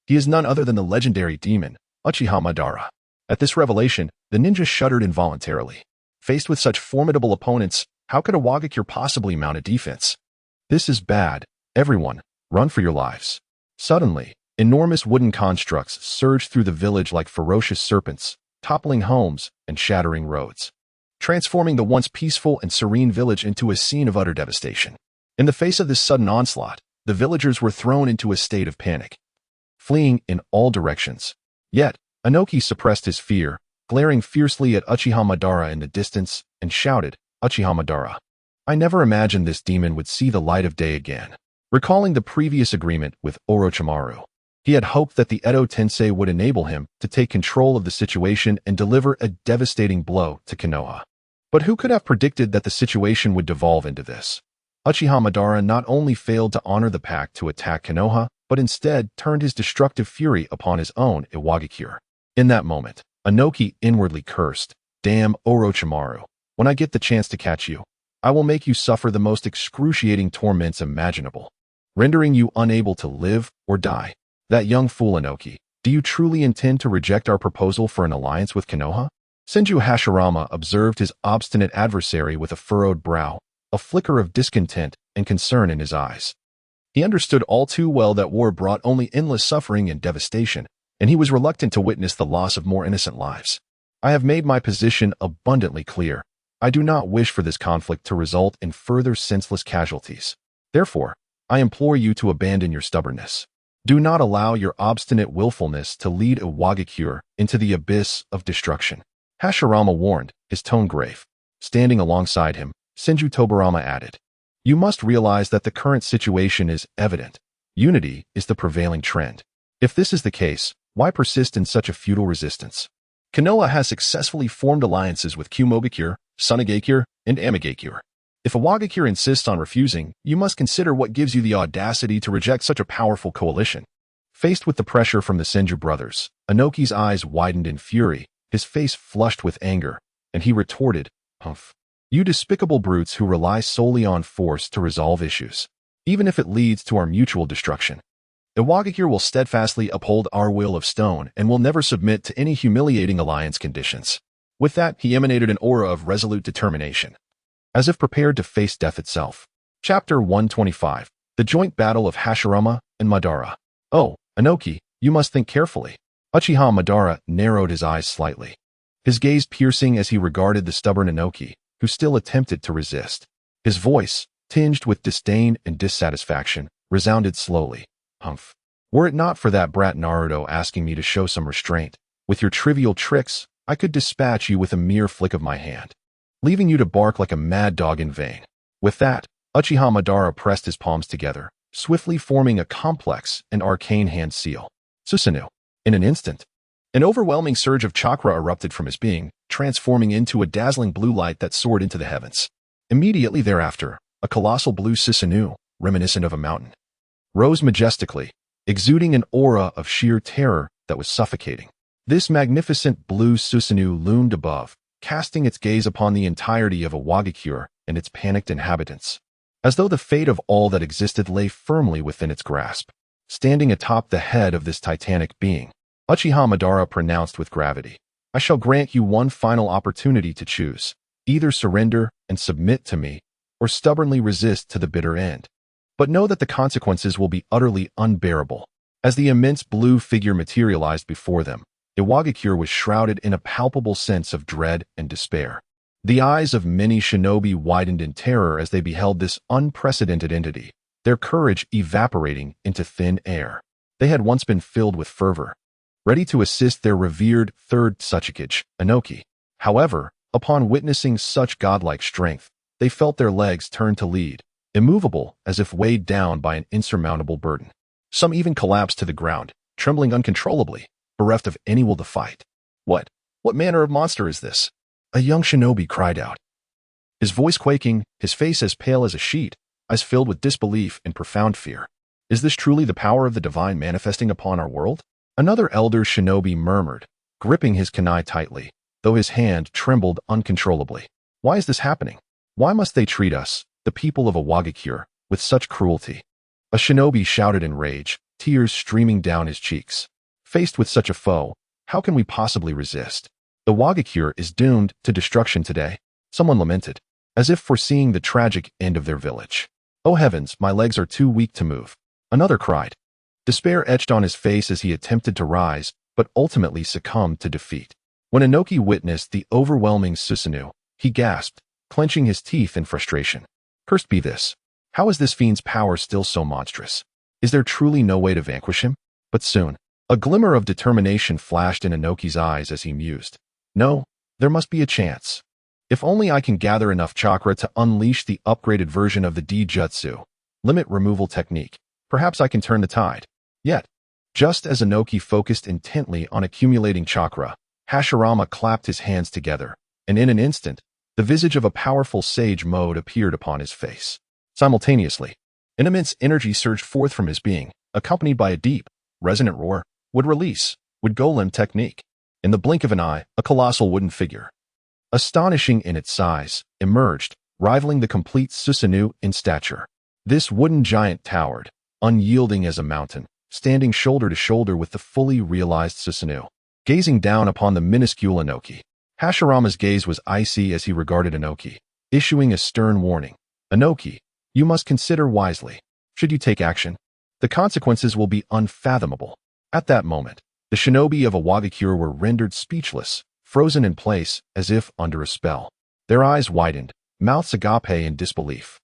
[SPEAKER 1] he is none other than the legendary demon, Uchiha Madara." At this revelation, the ninja shuddered involuntarily. Faced with such formidable opponents, how could a Wagakure possibly mount a defense? "This is bad. Everyone, run for your lives." Suddenly, enormous wooden constructs surged through the village like ferocious serpents, toppling homes and shattering roads, transforming the once peaceful and serene village into a scene of utter devastation. In the face of this sudden onslaught, the villagers were thrown into a state of panic, fleeing in all directions. Yet, Inoki suppressed his fear, glaring fiercely at Uchiha Madara in the distance, and shouted, "Uchiha Madara, I never imagined this demon would see the light of day again." Recalling the previous agreement with Orochimaru, he had hoped that the Edo Tensei would enable him to take control of the situation and deliver a devastating blow to Konoha. But who could have predicted that the situation would devolve into this? Uchiha Madara not only failed to honor the pact to attack Konoha, but instead turned his destructive fury upon his own Iwagakure. In that moment, Inoki inwardly cursed, "Damn Orochimaru, when I get the chance to catch you, I will make you suffer the most excruciating torments imaginable, rendering you unable to live or die." That young fool Inoki, do you truly intend to reject our proposal for an alliance with Konoha? Senju Hashirama observed his obstinate adversary with a furrowed brow, a flicker of discontent and concern in his eyes. He understood all too well that war brought only endless suffering and devastation, and he was reluctant to witness the loss of more innocent lives. "I have made my position abundantly clear. I do not wish for this conflict to result in further senseless casualties. Therefore, I implore you to abandon your stubbornness. Do not allow your obstinate willfulness to lead a Wagakure into the abyss of destruction." Hashirama warned, his tone grave. Standing alongside him, Senju Tobirama added, "You must realize that the current situation is evident. Unity is the prevailing trend. If this is the case, why persist in such a futile resistance? Konoha has successfully formed alliances with Kumogakure, Sunagakure, and Amigakure. If a Wagakure insists on refusing, you must consider what gives you the audacity to reject such a powerful coalition." Faced with the pressure from the Senju brothers, Inoki's eyes widened in fury, his face flushed with anger, and he retorted, "Humph. You despicable brutes who rely solely on force to resolve issues, even if it leads to our mutual destruction. The Wagakure will steadfastly uphold our will of stone and will never submit to any humiliating alliance conditions." With that, he emanated an aura of resolute determination. as if prepared to face death itself. Chapter 125. The Joint Battle of Hashirama and Madara. Oh, Inoki, you must think carefully. Uchiha Madara narrowed his eyes slightly, his gaze piercing as he regarded the stubborn Inoki, who still attempted to resist. His voice, tinged with disdain and dissatisfaction, resounded slowly. Humph. Were it not for that brat Naruto asking me to show some restraint, with your trivial tricks, I could dispatch you with a mere flick of my hand, leaving you to bark like a mad dog in vain. With that, Uchiha Madara pressed his palms together, swiftly forming a complex and arcane hand seal. Susanoo. In an instant, an overwhelming surge of chakra erupted from his being, transforming into a dazzling blue light that soared into the heavens. Immediately thereafter, a colossal blue Susanoo, reminiscent of a mountain, rose majestically, exuding an aura of sheer terror that was suffocating. This magnificent blue Susanoo loomed above, casting its gaze upon the entirety of Awagakure and its panicked inhabitants, as though the fate of all that existed lay firmly within its grasp. Standing atop the head of this titanic being, Uchiha Madara pronounced with gravity, I shall grant you one final opportunity to choose. Either surrender and submit to me, or stubbornly resist to the bitter end. But know that the consequences will be utterly unbearable. As the immense blue figure materialized before them, Iwagakure was shrouded in a palpable sense of dread and despair. The eyes of many shinobi widened in terror as they beheld this unprecedented entity, their courage evaporating into thin air. They had once been filled with fervor, ready to assist their revered third Tsuchikage, Inoki. However, upon witnessing such godlike strength, they felt their legs turn to lead, immovable as if weighed down by an insurmountable burden. Some even collapsed to the ground, trembling uncontrollably, bereft of any will to fight. What manner of monster is this? A young shinobi cried out, his voice quaking, his face as pale as a sheet, eyes filled with disbelief and profound fear. Is this truly the power of the divine manifesting upon our world? Another elder shinobi murmured, gripping his kunai tightly, though his hand trembled uncontrollably. Why is this happening? Why must they treat us, the people of Awagakure, with such cruelty? A shinobi shouted in rage, tears streaming down his cheeks. Faced with such a foe, how can we possibly resist? Awagakure is doomed to destruction today, someone lamented, as if foreseeing the tragic end of their village. Oh heavens, my legs are too weak to move. Another cried. Despair etched on his face as he attempted to rise, but ultimately succumbed to defeat. When Inoki witnessed the overwhelming Susanoo, he gasped, clenching his teeth in frustration. Cursed be this. How is this fiend's power still so monstrous? Is there truly no way to vanquish him? But soon, a glimmer of determination flashed in Inoki's eyes as he mused. No, there must be a chance. If only I can gather enough chakra to unleash the upgraded version of the Dijutsu, limit removal technique, perhaps I can turn the tide. Yet, just as Inoki focused intently on accumulating chakra, Hashirama clapped his hands together, and in an instant, the visage of a powerful sage mode appeared upon his face. Simultaneously, an immense energy surged forth from his being, accompanied by a deep, resonant roar, would golem technique. In the blink of an eye, a colossal wooden figure, astonishing in its size, emerged, rivaling the complete Susanoo in stature. This wooden giant towered, unyielding as a mountain, standing shoulder to shoulder with the fully realized Susanoo. Gazing down upon the minuscule Inoki, Hashirama's gaze was icy as he regarded Inoki, issuing a stern warning. Inoki, you must consider wisely. Should you take action, the consequences will be unfathomable. At that moment, the shinobi of Awagakure were rendered speechless, frozen in place as if under a spell. Their eyes widened, mouths agape in disbelief.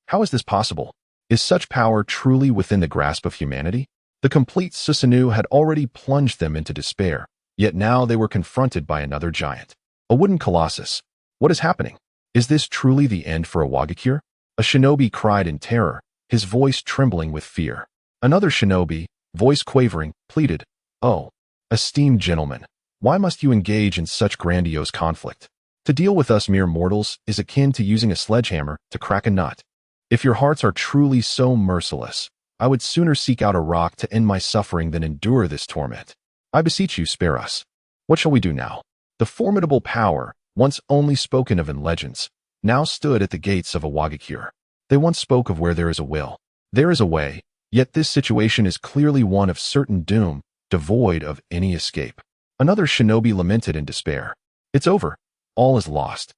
[SPEAKER 1] How is this possible? Is such power truly within the grasp of humanity? The complete Susanoo had already plunged them into despair, yet now they were confronted by another giant. A wooden colossus. What is happening? Is this truly the end for Awagakure? A shinobi cried in terror, his voice trembling with fear. Another shinobi, voice quavering, pleaded, Oh, esteemed gentlemen, why must you engage in such grandiose conflict? To deal with us mere mortals is akin to using a sledgehammer to crack a nut. If your hearts are truly so merciless, I would sooner seek out a rock to end my suffering than endure this torment. I beseech you, spare us. What shall we do now? The formidable power, once only spoken of in legends, now stood at the gates of Awagakure. They once spoke of where there is a will, there is a way, yet this situation is clearly one of certain doom, devoid of any escape. Another shinobi lamented in despair. It's over. All is lost.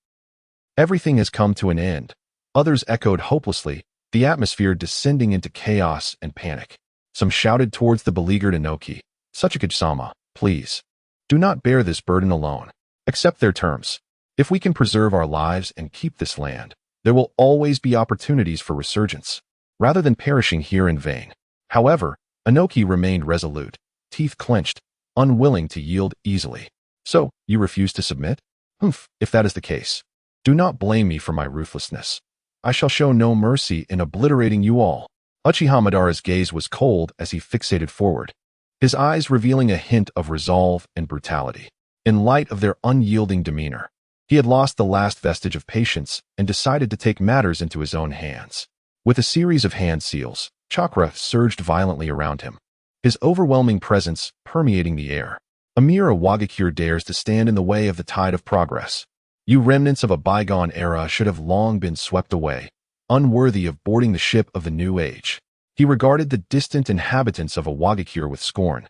[SPEAKER 1] Everything has come to an end. Others echoed hopelessly, the atmosphere descending into chaos and panic. Some shouted towards the beleaguered Inoki, "Sachikage-sama, please. Do not bear this burden alone. Accept their terms. If we can preserve our lives and keep this land, there will always be opportunities for resurgence, rather than perishing here in vain." However, Inoki remained resolute, teeth clenched, unwilling to yield easily. "So, you refuse to submit? Humph, if that is the case. Do not blame me for my ruthlessness. I shall show no mercy in obliterating you all." Uchiha Madara's gaze was cold as he fixated forward, his eyes revealing a hint of resolve and brutality. In light of their unyielding demeanor, he had lost the last vestige of patience and decided to take matters into his own hands. With a series of hand seals, chakra surged violently around him, his overwhelming presence permeating the air. A mere Awagakure dares to stand in the way of the tide of progress. You remnants of a bygone era should have long been swept away, unworthy of boarding the ship of the new age. He regarded the distant inhabitants of Awagakure with scorn,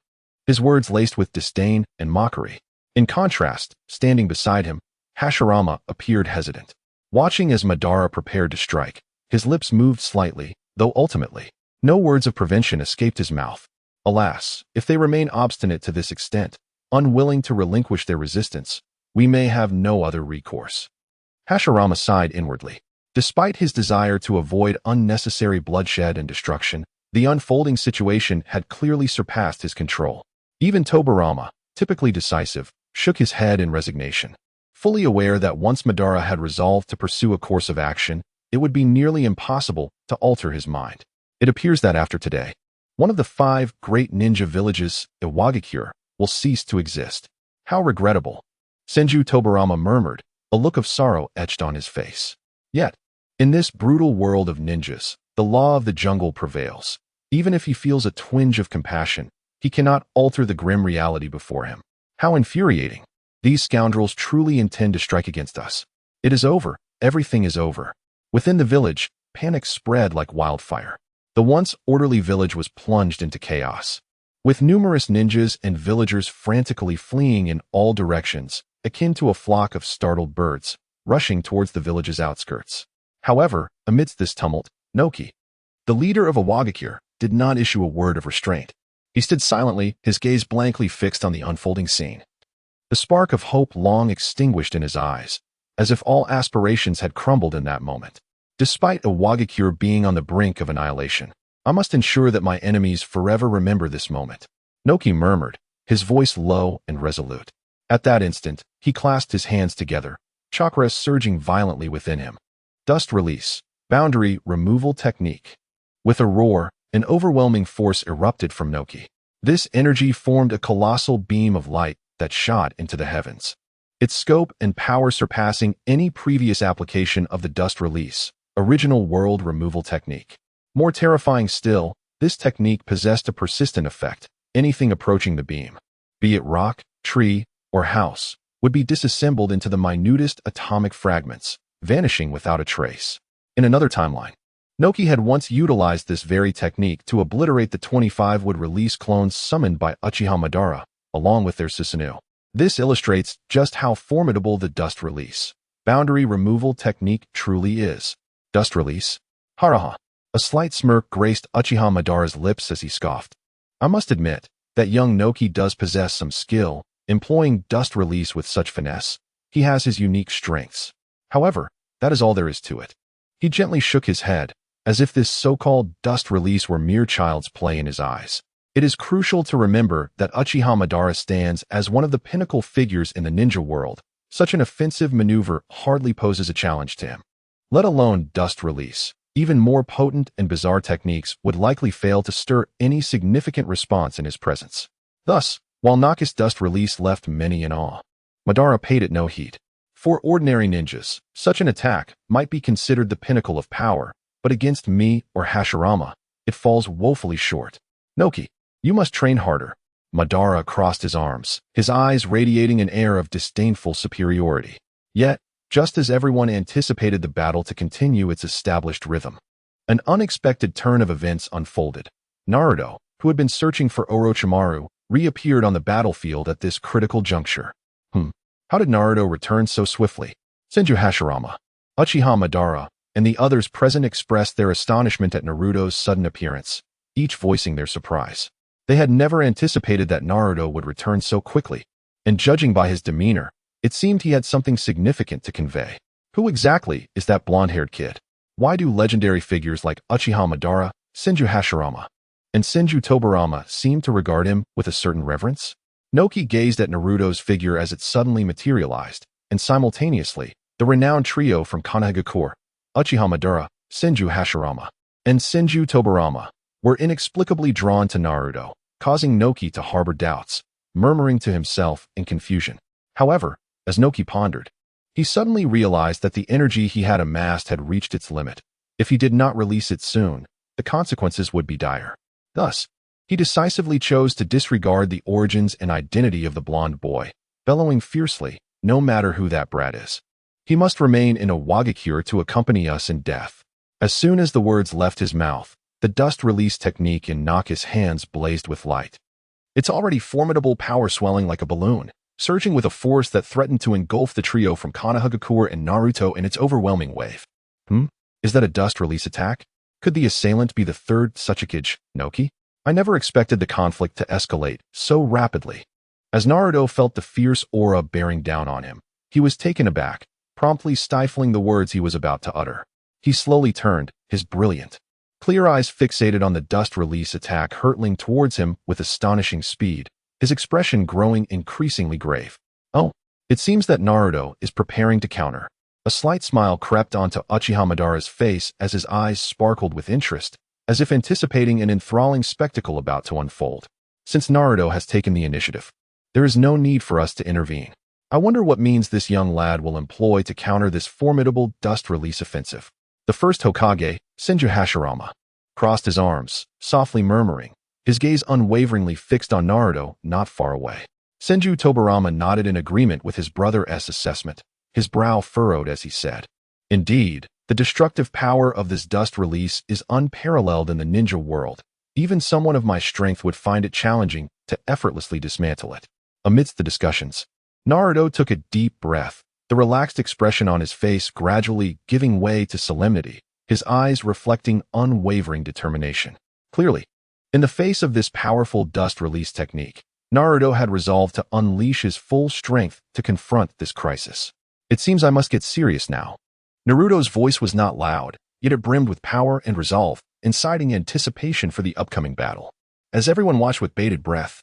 [SPEAKER 1] his words laced with disdain and mockery. In contrast, standing beside him, Hashirama appeared hesitant. Watching as Madara prepared to strike, his lips moved slightly, though ultimately, no words of prevention escaped his mouth. Alas, if they remain obstinate to this extent, unwilling to relinquish their resistance, we may have no other recourse. Hashirama sighed inwardly. Despite his desire to avoid unnecessary bloodshed and destruction, the unfolding situation had clearly surpassed his control. Even Tobirama, typically decisive, shook his head in resignation, fully aware that once Madara had resolved to pursue a course of action, it would be nearly impossible to alter his mind. It appears that after today, one of the 5 great ninja villages, Iwagakure, will cease to exist. How regrettable. Senju Tobirama murmured, a look of sorrow etched on his face. Yet, in this brutal world of ninjas, the law of the jungle prevails. Even if he feels a twinge of compassion, he cannot alter the grim reality before him. How infuriating. These scoundrels truly intend to strike against us. It is over. Everything is over. Within the village, panic spread like wildfire. The once orderly village was plunged into chaos, with numerous ninjas and villagers frantically fleeing in all directions, akin to a flock of startled birds, rushing towards the village's outskirts. However, amidst this tumult, Noki, the leader of Awagakure, did not issue a word of restraint. He stood silently, his gaze blankly fixed on the unfolding scene. The spark of hope long extinguished in his eyes, as if all aspirations had crumbled in that moment. Despite Awagakure being on the brink of annihilation, I must ensure that my enemies forever remember this moment. Noki murmured, his voice low and resolute. At that instant, he clasped his hands together, chakra surging violently within him. Dust release, boundary removal technique. With a roar, an overwhelming force erupted from Noki. This energy formed a colossal beam of light that shot into the heavens, its scope and power surpassing any previous application of the dust release, original world removal technique. More terrifying still, this technique possessed a persistent effect. Anything approaching the beam, be it rock, tree, or house, would be disassembled into the minutest atomic fragments, vanishing without a trace. In another timeline, Noki had once utilized this very technique to obliterate the 25 would-release clones summoned by Uchiha Madara, along with their Susanoo. This illustrates just how formidable the dust release, boundary removal technique truly is. Dust release? Haraha. A slight smirk graced Uchiha Madara's lips as he scoffed. I must admit that young Noki does possess some skill, employing dust release with such finesse. He has his unique strengths. However, that is all there is to it. He gently shook his head, as if this so-called dust release were mere child's play in his eyes. It is crucial to remember that Uchiha Madara stands as one of the pinnacle figures in the ninja world. Such an offensive maneuver hardly poses a challenge to him. Let alone dust release. Even more potent and bizarre techniques would likely fail to stir any significant response in his presence. Thus, while Naki's dust release left many in awe, Madara paid it no heed. For ordinary ninjas, such an attack might be considered the pinnacle of power, but against me or Hashirama, it falls woefully short. Noki, you must train harder. Madara crossed his arms, his eyes radiating an air of disdainful superiority. Yet, just as everyone anticipated the battle to continue its established rhythm, an unexpected turn of events unfolded. Naruto, who had been searching for Orochimaru, reappeared on the battlefield at this critical juncture. How did Naruto return so swiftly? Senju Hashirama, Uchiha Madara and the others present expressed their astonishment at Naruto's sudden appearance, each voicing their surprise. They had never anticipated that Naruto would return so quickly, and judging by his demeanor, it seemed he had something significant to convey. Who exactly is that blonde-haired kid? Why do legendary figures like Uchiha Madara, Senju Hashirama, and Senju Tobirama seem to regard him with a certain reverence? Noki gazed at Naruto's figure as it suddenly materialized, and simultaneously, the renowned trio from Sunagakure, Uchiha Madara, Senju Hashirama, and Senju Tobirama, were inexplicably drawn to Naruto, causing Noki to harbor doubts, murmuring to himself in confusion. However, as Noki pondered, he suddenly realized that the energy he had amassed had reached its limit. If he did not release it soon, the consequences would be dire. Thus, he decisively chose to disregard the origins and identity of the blonde boy, bellowing fiercely, no matter who that brat is. He must remain in a Wagakure to accompany us in death. As soon as the words left his mouth, the dust release technique in Naka's hands blazed with light. Its already formidable power swelling like a balloon, surging with a force that threatened to engulf the trio from Konoha and Naruto in its overwhelming wave. Is that a dust release attack? Could the assailant be the third Tsuchikage, Noki? I never expected the conflict to escalate so rapidly. As Naruto felt the fierce aura bearing down on him, he was taken aback, promptly stifling the words he was about to utter. He slowly turned, his brilliant, clear eyes fixated on the dust release attack hurtling towards him with astonishing speed, his expression growing increasingly grave. Oh, it seems that Naruto is preparing to counter. A slight smile crept onto Uchiha Madara's face as his eyes sparkled with interest, as if anticipating an enthralling spectacle about to unfold. Since Naruto has taken the initiative, there is no need for us to intervene. I wonder what means this young lad will employ to counter this formidable dust release offensive. The first Hokage, Senju Hashirama, crossed his arms, softly murmuring, his gaze unwaveringly fixed on Naruto not far away. Senju Tobirama nodded in agreement with his brother's assessment, his brow furrowed as he said, "Indeed, the destructive power of this dust release is unparalleled in the ninja world. Even someone of my strength would find it challenging to effortlessly dismantle it." Amidst the discussions, Naruto took a deep breath, the relaxed expression on his face gradually giving way to solemnity, his eyes reflecting unwavering determination. Clearly, in the face of this powerful dust release technique, Naruto had resolved to unleash his full strength to confront this crisis. "It seems I must get serious now." Naruto's voice was not loud, yet it brimmed with power and resolve, inciting anticipation for the upcoming battle. As everyone watched with bated breath,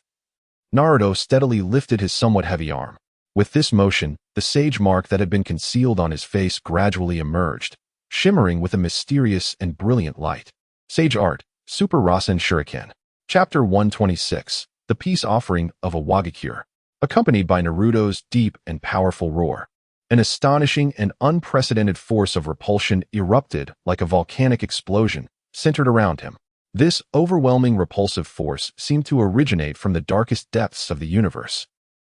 [SPEAKER 1] Naruto steadily lifted his somewhat heavy arm. With this motion, the sage mark that had been concealed on his face gradually emerged, shimmering with a mysterious and brilliant light. Sage Art, Super Rasen Shuriken. Chapter 126, The Peace Offering of a Wagakure. Accompanied by Naruto's deep and powerful roar, an astonishing and unprecedented force of repulsion erupted like a volcanic explosion centered around him. This overwhelming repulsive force seemed to originate from the darkest depths of the universe,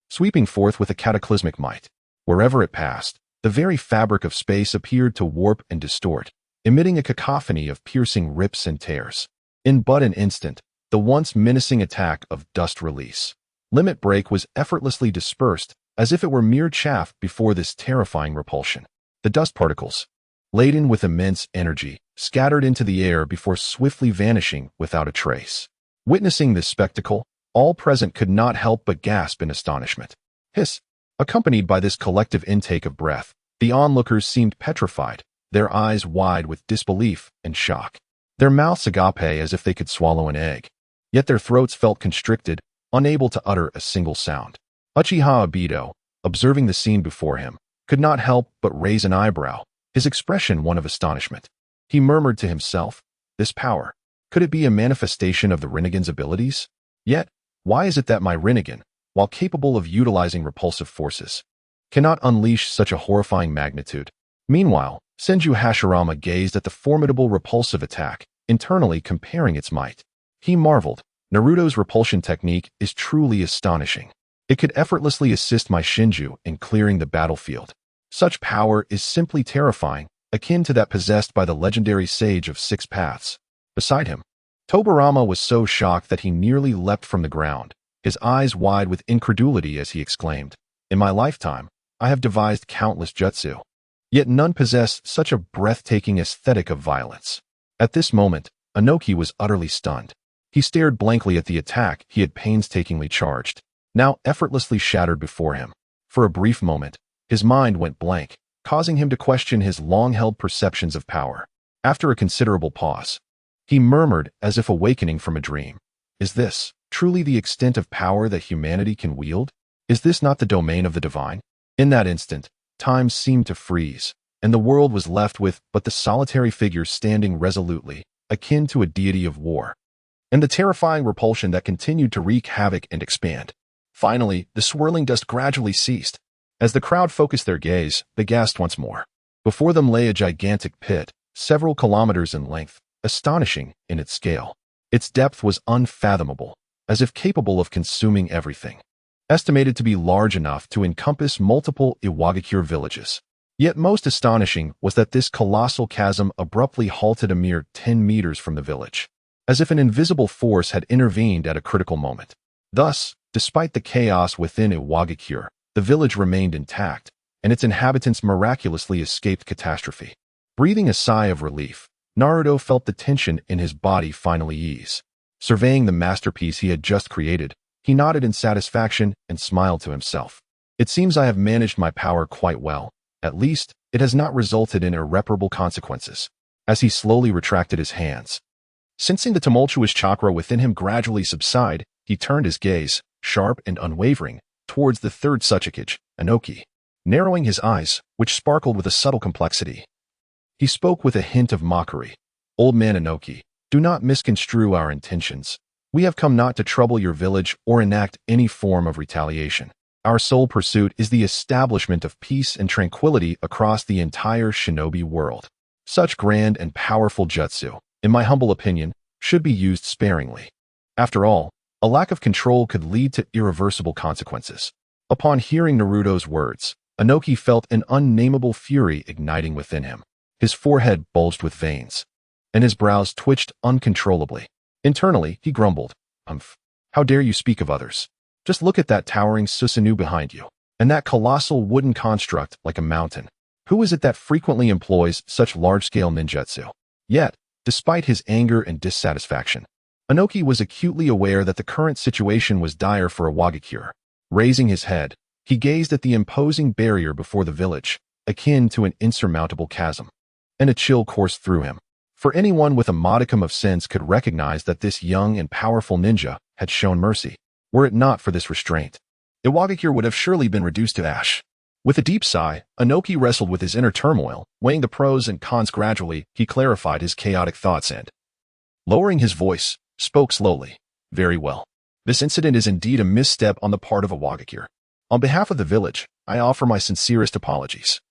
[SPEAKER 1] sweeping forth with a cataclysmic might. Wherever it passed, the very fabric of space appeared to warp and distort, emitting a cacophony of piercing rips and tears. In but an instant, the once menacing attack of dust release limit break was effortlessly dispersed, as if it were mere chaff before this terrifying repulsion. The dust particles, laden with immense energy, scattered into the air before swiftly vanishing without a trace. Witnessing this spectacle, all present could not help but gasp in astonishment. Hiss! Accompanied by this collective intake of breath, the onlookers seemed petrified, their eyes wide with disbelief and shock. Their mouths agape as if they could swallow an egg. Yet their throats felt constricted, unable to utter a single sound. Uchiha Obito, observing the scene before him, could not help but raise an eyebrow, his expression one of astonishment. He murmured to himself, "This power, could it be a manifestation of the Rinnegan's abilities? Yet, why is it that my Rinnegan, while capable of utilizing repulsive forces, cannot unleash such a horrifying magnitude?" Meanwhile, Senju Hashirama gazed at the formidable repulsive attack, internally comparing its might. He marveled, Naruto's repulsion technique is truly astonishing. It could effortlessly assist my Shinju in clearing the battlefield. Such power is simply terrifying, akin to that possessed by the legendary sage of six paths. Beside him, Tobirama was so shocked that he nearly leapt from the ground, his eyes wide with incredulity as he exclaimed, "In my lifetime, I have devised countless jutsu. yet none possessed such a breathtaking aesthetic of violence. At this moment, Inoki was utterly stunned. He stared blankly at the attack he had painstakingly charged, now effortlessly shattered before him. For a brief moment, his mind went blank, causing him to question his long-held perceptions of power. After a considerable pause, he murmured as if awakening from a dream. Is this truly the extent of power that humanity can wield? Is this not the domain of the divine? In that instant, time seemed to freeze, and the world was left with but the solitary figure standing resolutely, akin to a deity of war, and the terrifying repulsion that continued to wreak havoc and expand. Finally, the swirling dust gradually ceased. As the crowd focused their gaze, they gasped once more. Before them lay a gigantic pit, several kilometers in length, astonishing in its scale. Its depth was unfathomable, as if capable of consuming everything. Estimated to be large enough to encompass multiple Iwagakure villages. Yet most astonishing was that this colossal chasm abruptly halted a mere 10 meters from the village, as if an invisible force had intervened at a critical moment. Thus, despite the chaos within Iwagakure, the village remained intact, and its inhabitants miraculously escaped catastrophe. Breathing a sigh of relief, Naruto felt the tension in his body finally ease. Surveying the masterpiece he had just created, he nodded in satisfaction and smiled to himself. It seems I have managed my power quite well. At least, it has not resulted in irreparable consequences. As he slowly retracted his hands, sensing the tumultuous chakra within him gradually subside, he turned his gaze, sharp and unwavering, towards the third Otsutsuki, Inoki, narrowing his eyes, which sparkled with a subtle complexity. He spoke with a hint of mockery. Old man Inoki, do not misconstrue our intentions. We have come not to trouble your village or enact any form of retaliation. Our sole pursuit is the establishment of peace and tranquility across the entire shinobi world. Such grand and powerful jutsu, in my humble opinion, should be used sparingly. After all, a lack of control could lead to irreversible consequences. Upon hearing Naruto's words, Inoki felt an unnameable fury igniting within him. His forehead bulged with veins, and his brows twitched uncontrollably. Internally, he grumbled, how dare you speak of others? Just look at that towering Susanoo behind you, and that colossal wooden construct like a mountain. Who is it that frequently employs such large-scale ninjutsu? Yet, despite his anger and dissatisfaction, Inoki was acutely aware that the current situation was dire for Iwagakure. Raising his head, he gazed at the imposing barrier before the village, akin to an insurmountable chasm, and a chill coursed through him. For anyone with a modicum of sense could recognize that this young and powerful ninja had shown mercy. Were it not for this restraint, Iwagakure would have surely been reduced to ash. With a deep sigh, Inoki wrestled with his inner turmoil, weighing the pros and cons gradually. He clarified his chaotic thoughts and, lowering his voice, spoke slowly. Very well. This incident is indeed a misstep on the part of Iwagakure. On behalf of the village, I offer my sincerest apologies.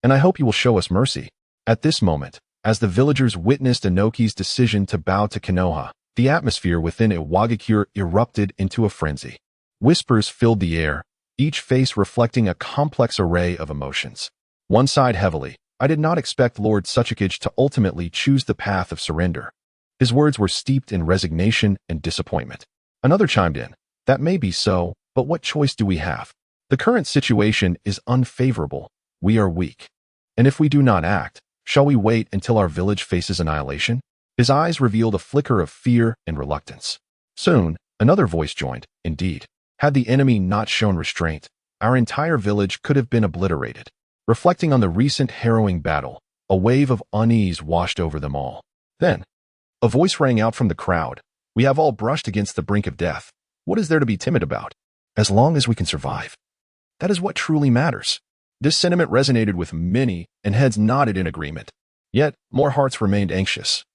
[SPEAKER 1] And I hope you will show us mercy. At this moment, as the villagers witnessed Inoki's decision to bow to Konoha, the atmosphere within Iwagakure erupted into a frenzy. Whispers filled the air, each face reflecting a complex array of emotions. One sighed heavily. I did not expect Lord Otsutsuki to ultimately choose the path of surrender. His words were steeped in resignation and disappointment. Another chimed in. That may be so, but what choice do we have? The current situation is unfavorable. We are weak. And if we do not act, shall we wait until our village faces annihilation? His eyes revealed a flicker of fear and reluctance. Soon, another voice joined. Indeed, had the enemy not shown restraint, our entire village could have been obliterated. Reflecting on the recent harrowing battle, a wave of unease washed over them all. Then, a voice rang out from the crowd. We have all brushed against the brink of death. What is there to be timid about? As long as we can survive. That is what truly matters. This sentiment resonated with many, and heads nodded in agreement. Yet, more hearts remained anxious,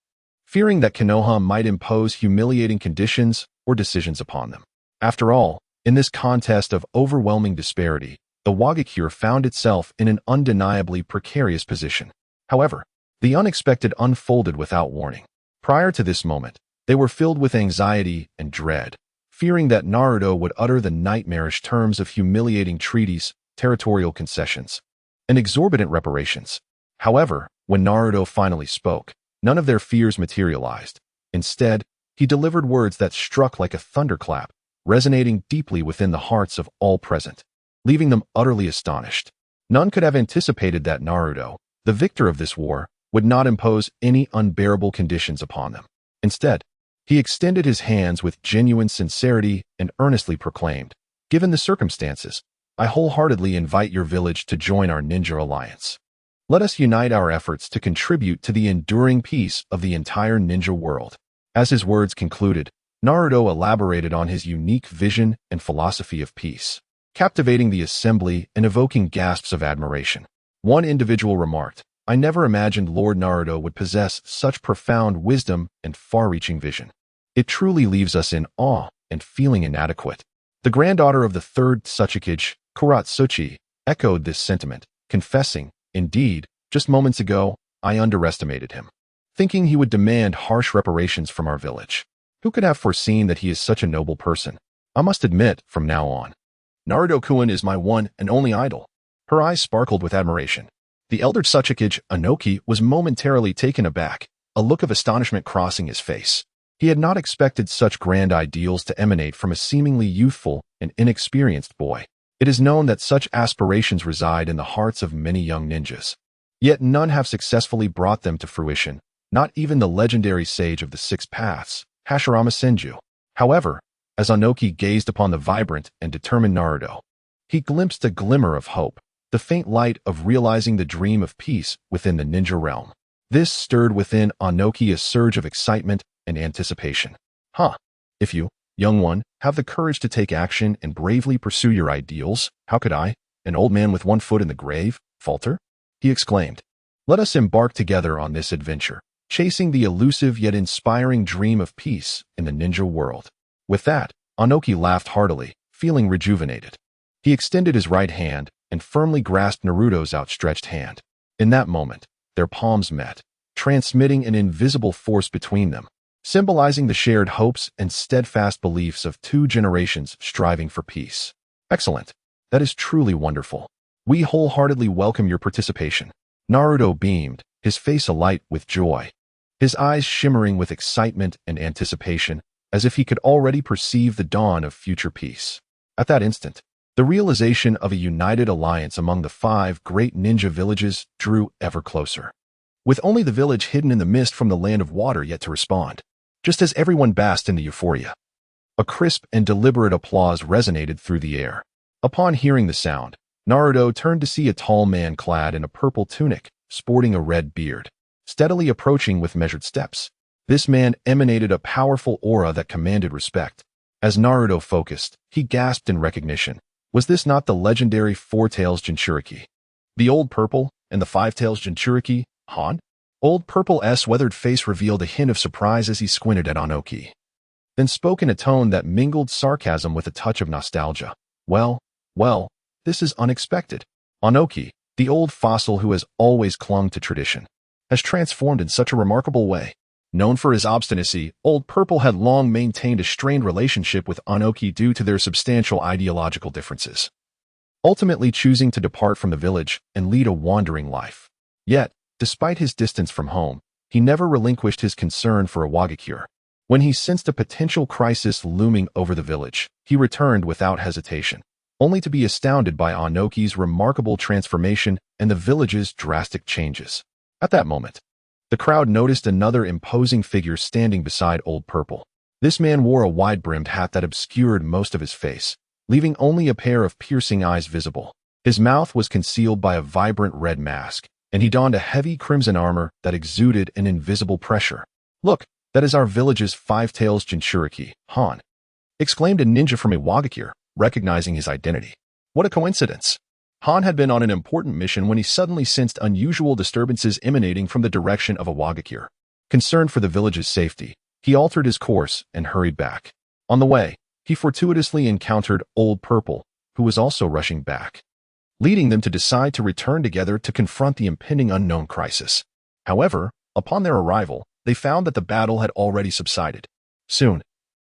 [SPEAKER 1] fearing that Konoha might impose humiliating conditions or decisions upon them. After all, in this contest of overwhelming disparity, Iwagakure found itself in an undeniably precarious position. However, the unexpected unfolded without warning. Prior to this moment, they were filled with anxiety and dread, fearing that Naruto would utter the nightmarish terms of humiliating treaties, territorial concessions, and exorbitant reparations. However, when Naruto finally spoke, none of their fears materialized. Instead, he delivered words that struck like a thunderclap, resonating deeply within the hearts of all present, leaving them utterly astonished. None could have anticipated that Naruto, the victor of this war, would not impose any unbearable conditions upon them. Instead, he extended his hands with genuine sincerity and earnestly proclaimed, "Given the circumstances, I wholeheartedly invite your village to join our ninja alliance. Let us unite our efforts to contribute to the enduring peace of the entire ninja world." As his words concluded, Naruto elaborated on his unique vision and philosophy of peace, captivating the assembly and evoking gasps of admiration. One individual remarked, "I never imagined Lord Naruto would possess such profound wisdom and far-reaching vision. It truly leaves us in awe and feeling inadequate." The granddaughter of the third Tsuchikage, Kuratsuchi, echoed this sentiment, confessing, "Indeed, just moments ago, I underestimated him, thinking he would demand harsh reparations from our village. Who could have foreseen that he is such a noble person? I must admit, from now on, Naruto-kun is my one and only idol." Her eyes sparkled with admiration. The elder Tsuchikage, Anoki, was momentarily taken aback, a look of astonishment crossing his face. He had not expected such grand ideals to emanate from a seemingly youthful and inexperienced boy. It is known that such aspirations reside in the hearts of many young ninjas. Yet none have successfully brought them to fruition, not even the legendary sage of the Six Paths, Hashirama Senju. However, as Anoki gazed upon the vibrant and determined Naruto, he glimpsed a glimmer of hope, the faint light of realizing the dream of peace within the ninja realm. This stirred within Anoki a surge of excitement and anticipation. If you, young one, have the courage to take action and bravely pursue your ideals, how could I, an old man with one foot in the grave, falter?" he exclaimed. "Let us embark together on this adventure, chasing the elusive yet inspiring dream of peace in the ninja world." With that, Anoki laughed heartily, feeling rejuvenated. He extended his right hand and firmly grasped Naruto's outstretched hand. In that moment, their palms met, transmitting an invisible force between them, symbolizing the shared hopes and steadfast beliefs of two generations striving for peace. "Excellent. That is truly wonderful. We wholeheartedly welcome your participation." Naruto beamed, his face alight with joy, his eyes shimmering with excitement and anticipation, as if he could already perceive the dawn of future peace. At that instant, the realization of a united alliance among the 5 great ninja villages drew ever closer. With only the village hidden in the mist from the land of water yet to respond, just as everyone basked in the euphoria, a crisp and deliberate applause resonated through the air. Upon hearing the sound, Naruto turned to see a tall man clad in a purple tunic, sporting a red beard, steadily approaching with measured steps. This man emanated a powerful aura that commanded respect. As Naruto focused, he gasped in recognition. Was this not the legendary Four-Tails Jinchuriki? The Old Purple and the Five-Tails Jinchuriki, Han? Old Purple's weathered face revealed a hint of surprise as he squinted at Anoki, then spoke in a tone that mingled sarcasm with a touch of nostalgia. Well, this is unexpected. Anoki, the old fossil who has always clung to tradition, has transformed in such a remarkable way. Known for his obstinacy, Old Purple had long maintained a strained relationship with Anoki due to their substantial ideological differences, ultimately choosing to depart from the village and lead a wandering life. Yet, despite his distance from home, he never relinquished his concern for Iwagakure. When he sensed a potential crisis looming over the village, he returned without hesitation, only to be astounded by Anoki's remarkable transformation and the village's drastic changes. At that moment, the crowd noticed another imposing figure standing beside Old Purple. This man wore a wide-brimmed hat that obscured most of his face, leaving only a pair of piercing eyes visible. His mouth was concealed by a vibrant red mask, and he donned a heavy crimson armor that exuded an invisible pressure. "Look, that is our village's Five-Tails Jinchuriki, Han," exclaimed a ninja from Iwagakure, recognizing his identity. What a coincidence! Han had been on an important mission when he suddenly sensed unusual disturbances emanating from the direction of Iwagakure. Concerned for the village's safety, he altered his course and hurried back. On the way, he fortuitously encountered Old Purple, who was also rushing back, leading them to decide to return together to confront the impending unknown crisis. However, upon their arrival, they found that the battle had already subsided. Soon,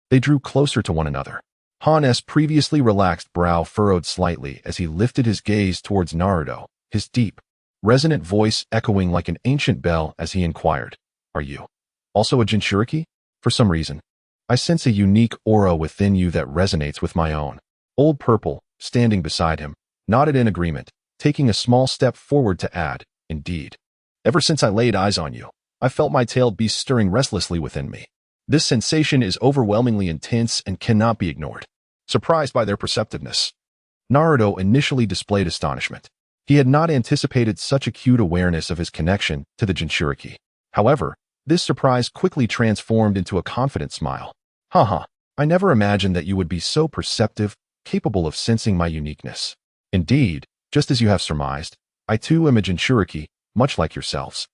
[SPEAKER 1] they drew closer to one another. Han's previously relaxed brow furrowed slightly as he lifted his gaze towards Naruto, his deep, resonant voice echoing like an ancient bell as he inquired, "Are you also a Jinchuriki? For some reason, I sense a unique aura within you that resonates with my own." Old Purple, standing beside him, nodded in agreement, taking a small step forward to add, "Indeed. Ever since I laid eyes on you, I felt my tailed beast stirring restlessly within me. This sensation is overwhelmingly intense and cannot be ignored." Surprised by their perceptiveness, Naruto initially displayed astonishment. He had not anticipated such acute awareness of his connection to the Jinchuriki. However, this surprise quickly transformed into a confident smile. Haha, I never imagined that you would be so perceptive, capable of sensing my uniqueness. Indeed, just as you have surmised, I too am a Jinchuriki, much like yourselves.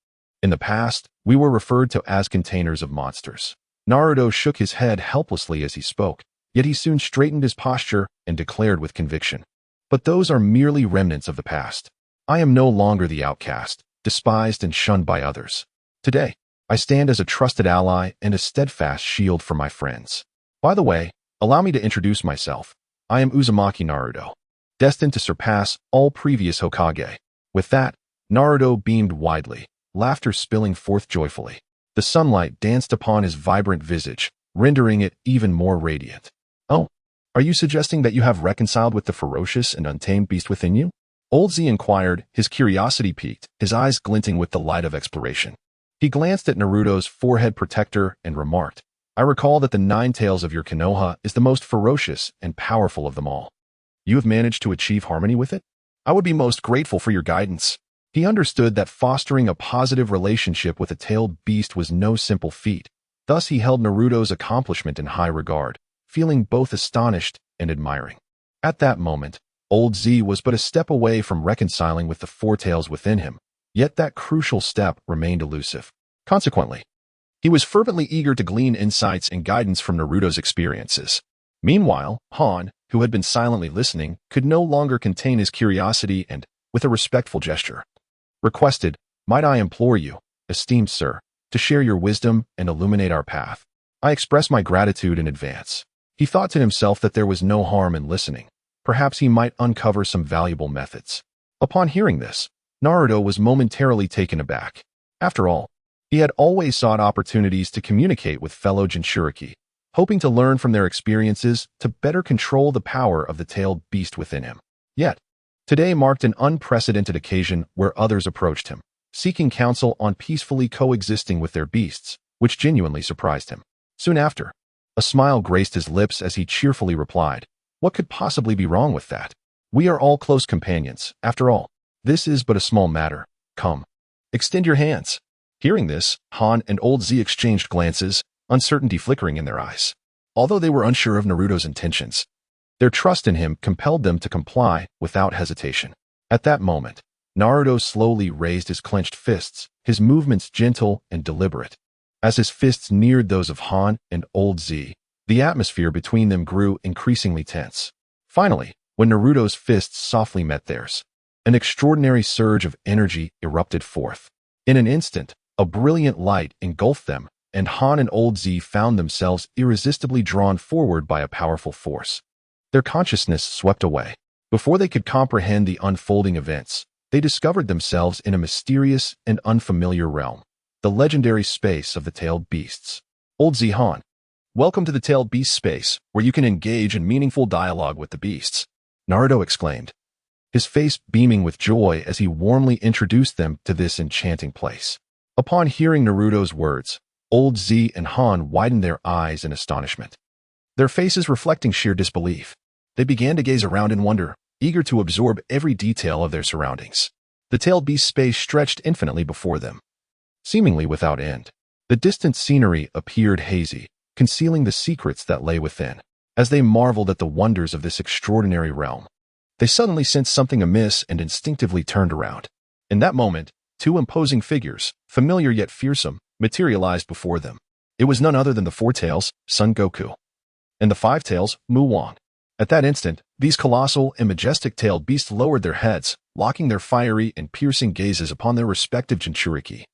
[SPEAKER 1] In the past, we were referred to as containers of monsters. Naruto shook his head helplessly as he spoke, yet he soon straightened his posture and declared with conviction, "But those are merely remnants of the past. I am no longer the outcast, despised and shunned by others. Today, I stand as a trusted ally and a steadfast shield for my friends. By the way, allow me to introduce myself. I am Uzumaki Naruto, destined to surpass all previous Hokage." With that, Naruto beamed widely, laughter spilling forth joyfully. The sunlight danced upon his vibrant visage, rendering it even more radiant. "Oh, are you suggesting that you have reconciled with the ferocious and untamed beast within you?" Old Z inquired, his curiosity piqued, his eyes glinting with the light of exploration. He glanced at Naruto's forehead protector and remarked, "I recall that the 9 tails of your Konoha is the most ferocious and powerful of them all. You have managed to achieve harmony with it? I would be most grateful for your guidance." He understood that fostering a positive relationship with a tailed beast was no simple feat. Thus he held Naruto's accomplishment in high regard, feeling both astonished and admiring. At that moment, Old Z was but a step away from reconciling with the 4 tails within him, yet that crucial step remained elusive. Consequently, he was fervently eager to glean insights and guidance from Naruto's experiences. Meanwhile, Han, who had been silently listening, could no longer contain his curiosity and, with a respectful gesture, requested, "Might I implore you, esteemed sir, to share your wisdom and illuminate our path? I express my gratitude in advance." He thought to himself that there was no harm in listening. Perhaps he might uncover some valuable methods. Upon hearing this, Naruto was momentarily taken aback. After all, he had always sought opportunities to communicate with fellow Jinchuriki, hoping to learn from their experiences to better control the power of the tailed beast within him. Yet, today marked an unprecedented occasion where others approached him, seeking counsel on peacefully coexisting with their beasts, which genuinely surprised him. Soon after, a smile graced his lips as he cheerfully replied, "What could possibly be wrong with that? We are all close companions, after all. This is but a small matter. Come, extend your hands." Hearing this, Han and Old Z exchanged glances, uncertainty flickering in their eyes. Although they were unsure of Naruto's intentions, their trust in him compelled them to comply without hesitation. At that moment, Naruto slowly raised his clenched fists, his movements gentle and deliberate. As his fists neared those of Han and Old Z, the atmosphere between them grew increasingly tense. Finally, when Naruto's fists softly met theirs, an extraordinary surge of energy erupted forth. In an instant, a brilliant light engulfed them, and Han and Old Z found themselves irresistibly drawn forward by a powerful force. Their consciousness swept away. Before they could comprehend the unfolding events, they discovered themselves in a mysterious and unfamiliar realm, the legendary space of the tailed beasts. Old Z Han, welcome to the tailed beast space, where you can engage in meaningful dialogue with the beasts, Naruto exclaimed, his face beaming with joy as he warmly introduced them to this enchanting place. Upon hearing Naruto's words, Old Z and Han widened their eyes in astonishment, their faces reflecting sheer disbelief. They began to gaze around in wonder, eager to absorb every detail of their surroundings. The tailed beast space stretched infinitely before them, seemingly without end. The distant scenery appeared hazy, concealing the secrets that lay within. As they marveled at the wonders of this extraordinary realm, they suddenly sensed something amiss and instinctively turned around. In that moment, 2 imposing figures, familiar yet fearsome, materialized before them. It was none other than the 4 tails, Son Goku, and the 5 tails, Mu Wang. At that instant, these colossal and majestic tailed beasts lowered their heads, locking their fiery and piercing gazes upon their respective Jinchuriki.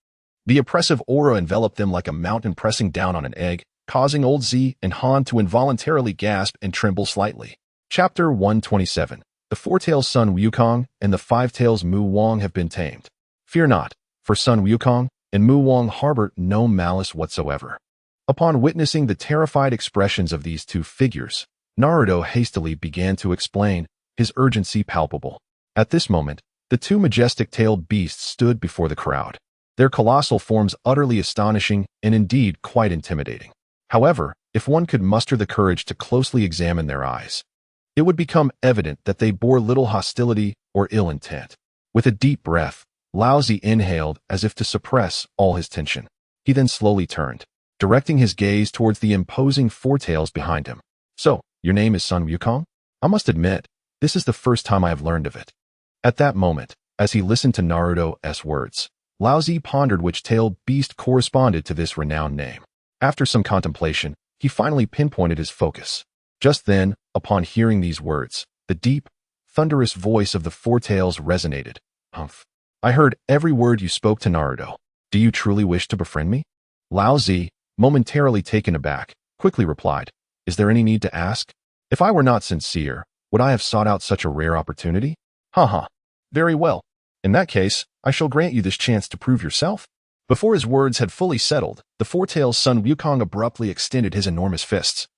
[SPEAKER 1] The oppressive aura enveloped them like a mountain pressing down on an egg, causing Old Z and Han to involuntarily gasp and tremble slightly. Chapter 127. The 4 tails Sun Wukong and the 5 tails Mu Wang have been tamed. Fear not, for Sun Wukong and Mu Wang harbor no malice whatsoever. Upon witnessing the terrified expressions of these 2 figures, Naruto hastily began to explain, his urgency palpable. At this moment, The two majestic-tailed beasts stood before the crowd, their colossal forms utterly astonishing and indeed quite intimidating. However, if one could muster the courage to closely examine their eyes, it would become evident that they bore little hostility or ill intent. With a deep breath, Lao Zi inhaled as if to suppress all his tension. He then slowly turned, directing his gaze towards the imposing four tails behind him. So, your name is Sun Wukong? I must admit, this is the first time I have learned of it. At that moment, as he listened to Naruto's words, Lao Zi pondered which tailed beast corresponded to this renowned name. After some contemplation, he finally pinpointed his focus. Just then, upon hearing these words, the deep, thunderous voice of the four tails resonated. Humph. I heard every word you spoke to Naruto. Do you truly wish to befriend me? Lao Zi, momentarily taken aback, quickly replied, Is there any need to ask? If I were not sincere, would I have sought out such a rare opportunity? Haha. Very well. In that case, I shall grant you this chance to prove yourself. Before his words had fully settled, the four-tailed Sun Wukong abruptly extended his enormous fists,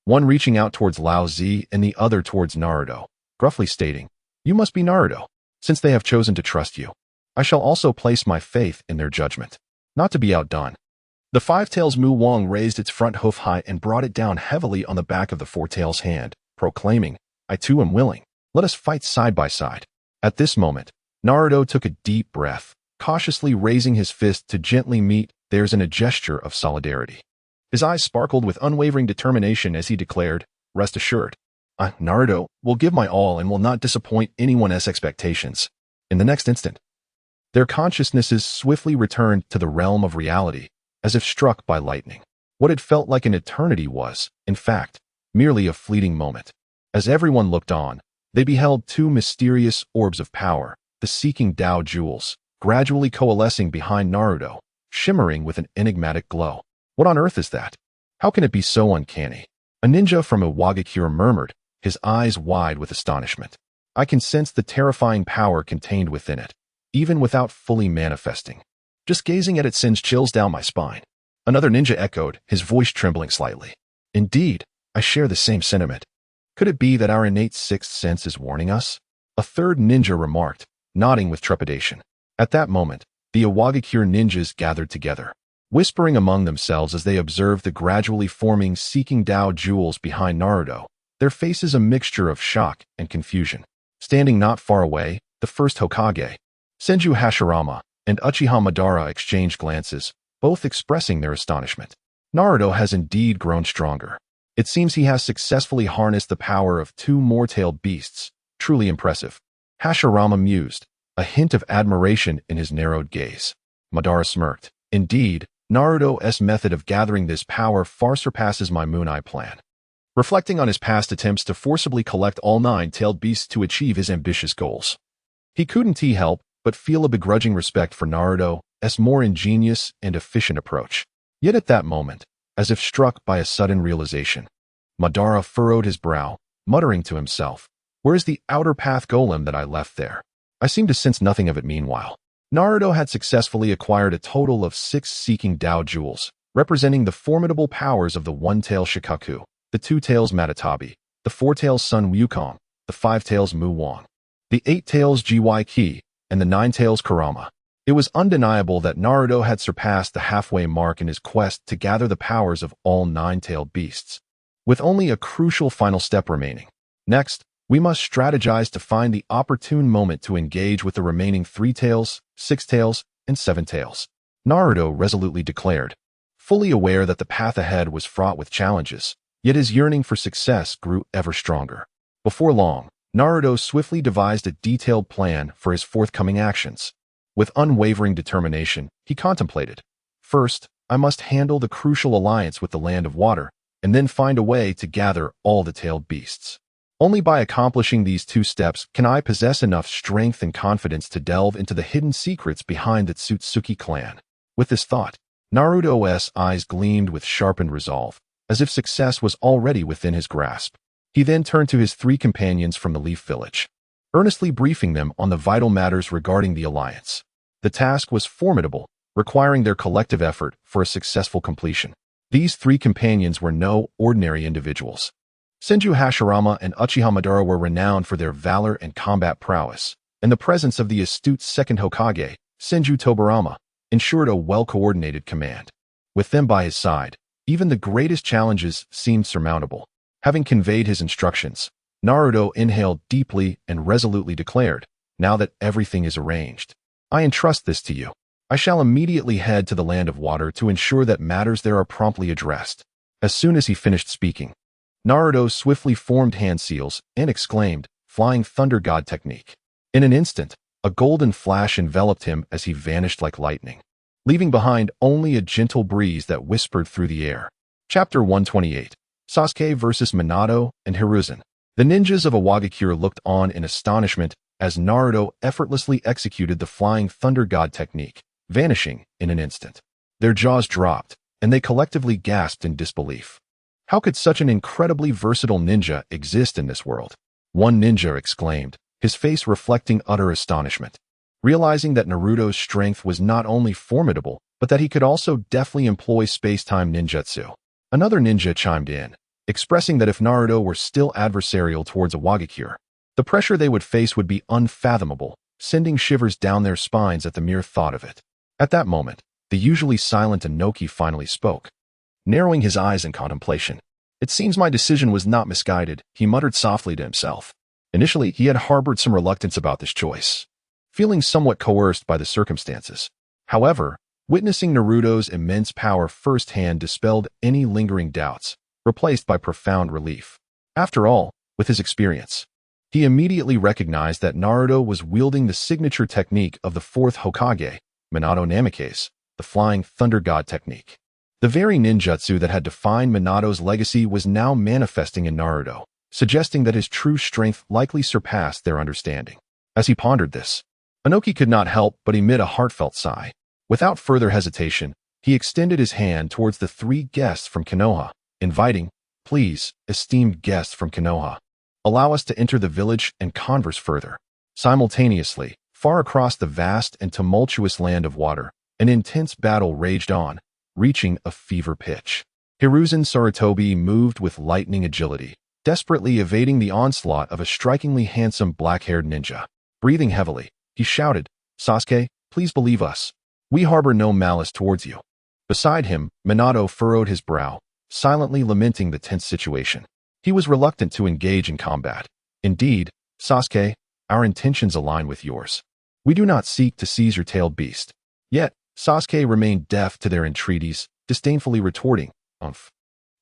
[SPEAKER 1] one reaching out towards Lao Zi and the other towards Naruto, gruffly stating, You must be Naruto. Since they have chosen to trust you, I shall also place my faith in their judgment. Not to be outdone, the five-tails Mu Wong raised its front hoof high and brought it down heavily on the back of the four-tails hand, proclaiming, I too am willing. Let us fight side by side. At this moment, Naruto took a deep breath, cautiously raising his fist to gently meet theirs in a gesture of solidarity. His eyes sparkled with unwavering determination as he declared, Rest assured, Naruto, will give my all and will not disappoint anyone's expectations. In the next instant, their consciousnesses swiftly returned to the realm of reality, as if struck by lightning. What had felt like an eternity was, in fact, merely a fleeting moment. As everyone looked on, they beheld two mysterious orbs of power, the seeking Dao jewels, gradually coalescing behind Naruto, shimmering with an enigmatic glow. What on earth is that? How can it be so uncanny? A ninja from Iwagakure murmured, his eyes wide with astonishment. I can sense the terrifying power contained within it, even without fully manifesting. Just gazing at it sends chills down my spine. Another ninja echoed, his voice trembling slightly. Indeed, I share the same sentiment. Could it be that our innate sixth sense is warning us? A third ninja remarked, nodding with trepidation. At that moment, the Iwagakure ninjas gathered together, whispering among themselves as they observed the gradually forming seeking Dao jewels behind Naruto, their faces a mixture of shock and confusion. Standing not far away, the first Hokage, Senju Hashirama, and Uchiha Madara exchanged glances, both expressing their astonishment. Naruto has indeed grown stronger. It seems he has successfully harnessed the power of two more-tailed beasts. Truly impressive. Hashirama mused, a hint of admiration in his narrowed gaze. Madara smirked. Indeed, Naruto's method of gathering this power far surpasses my Moon Eye plan. Reflecting on his past attempts to forcibly collect all nine-tailed beasts to achieve his ambitious goals, he couldn't help but feel a begrudging respect for Naruto's more ingenious and efficient approach. Yet at that moment, as if struck by a sudden realization, Madara furrowed his brow, muttering to himself, Where is the outer path golem that I left there? I seem to sense nothing of it meanwhile. Naruto had successfully acquired a total of 6 seeking Dao jewels, representing the formidable powers of the one-tail Shikaku, the two-tails Matatabi, the four-tails Sun Wukong, the five-tails Mu Wong, the 8-tails Gyki, and the 9-tails Kurama. It was undeniable that Naruto had surpassed the halfway mark in his quest to gather the powers of all 9-tailed beasts, with only a crucial final step remaining. Next, we must strategize to find the opportune moment to engage with the remaining 3-tails, 6-tails, and 7-tails. Naruto resolutely declared, fully aware that the path ahead was fraught with challenges, yet his yearning for success grew ever stronger. Before long, Naruto swiftly devised a detailed plan for his forthcoming actions. With unwavering determination, he contemplated, First, I must handle the crucial alliance with the Land of Water, and then find a way to gather all the tailed beasts. Only by accomplishing these 2 steps can I possess enough strength and confidence to delve into the hidden secrets behind the Otsutsuki clan. With this thought, Naruto's eyes gleamed with sharpened resolve, as if success was already within his grasp. He then turned to his 3 companions from the Leaf Village, earnestly briefing them on the vital matters regarding the alliance. The task was formidable, requiring their collective effort for a successful completion. These 3 companions were no ordinary individuals. Senju Hashirama and Uchiha Madara were renowned for their valor and combat prowess, and the presence of the astute second Hokage, Senju Tobirama, ensured a well-coordinated command. With them by his side, even the greatest challenges seemed surmountable. Having conveyed his instructions, Naruto inhaled deeply and resolutely declared, "Now that everything is arranged, I entrust this to you. I shall immediately head to the Land of Water to ensure that matters there are promptly addressed." As soon as he finished speaking, Naruto swiftly formed hand seals and exclaimed, "Flying Thunder God Technique." In an instant, a golden flash enveloped him as he vanished like lightning, leaving behind only a gentle breeze that whispered through the air. Chapter 128. Sasuke vs. Minato and Hiruzen. The ninjas of Awagakure looked on in astonishment as Naruto effortlessly executed the Flying Thunder God Technique, vanishing in an instant. Their jaws dropped, and they collectively gasped in disbelief. How could such an incredibly versatile ninja exist in this world? One ninja exclaimed, his face reflecting utter astonishment, realizing that Naruto's strength was not only formidable, but that he could also deftly employ space-time ninjutsu. Another ninja chimed in, expressing that if Naruto were still adversarial towards Awagakure, the pressure they would face would be unfathomable, sending shivers down their spines at the mere thought of it. At that moment, the usually silent Inoki finally spoke, narrowing his eyes in contemplation. "It seems my decision was not misguided," he muttered softly to himself. Initially, he had harbored some reluctance about this choice, feeling somewhat coerced by the circumstances. However, witnessing Naruto's immense power firsthand dispelled any lingering doubts, replaced by profound relief. After all, with his experience, he immediately recognized that Naruto was wielding the signature technique of the fourth Hokage, Minato Namikaze, the Flying Thunder God Technique. The very ninjutsu that had defined Minato's legacy was now manifesting in Naruto, suggesting that his true strength likely surpassed their understanding. As he pondered this, Inoki could not help but emit a heartfelt sigh. Without further hesitation, he extended his hand towards the three guests from Konoha, inviting, "Please, esteemed guests from Konoha, allow us to enter the village and converse further." Simultaneously, far across the vast and tumultuous Land of Water, an intense battle raged on, reaching a fever pitch. Hiruzen Sarutobi moved with lightning agility, desperately evading the onslaught of a strikingly handsome black-haired ninja. Breathing heavily, he shouted, "Sasuke, please believe us. We harbor no malice towards you." Beside him, Minato furrowed his brow, silently lamenting the tense situation. He was reluctant to engage in combat. "Indeed, Sasuke, our intentions align with yours. We do not seek to seize your tailed beast." Yet, Sasuke remained deaf to their entreaties, disdainfully retorting, "Umph.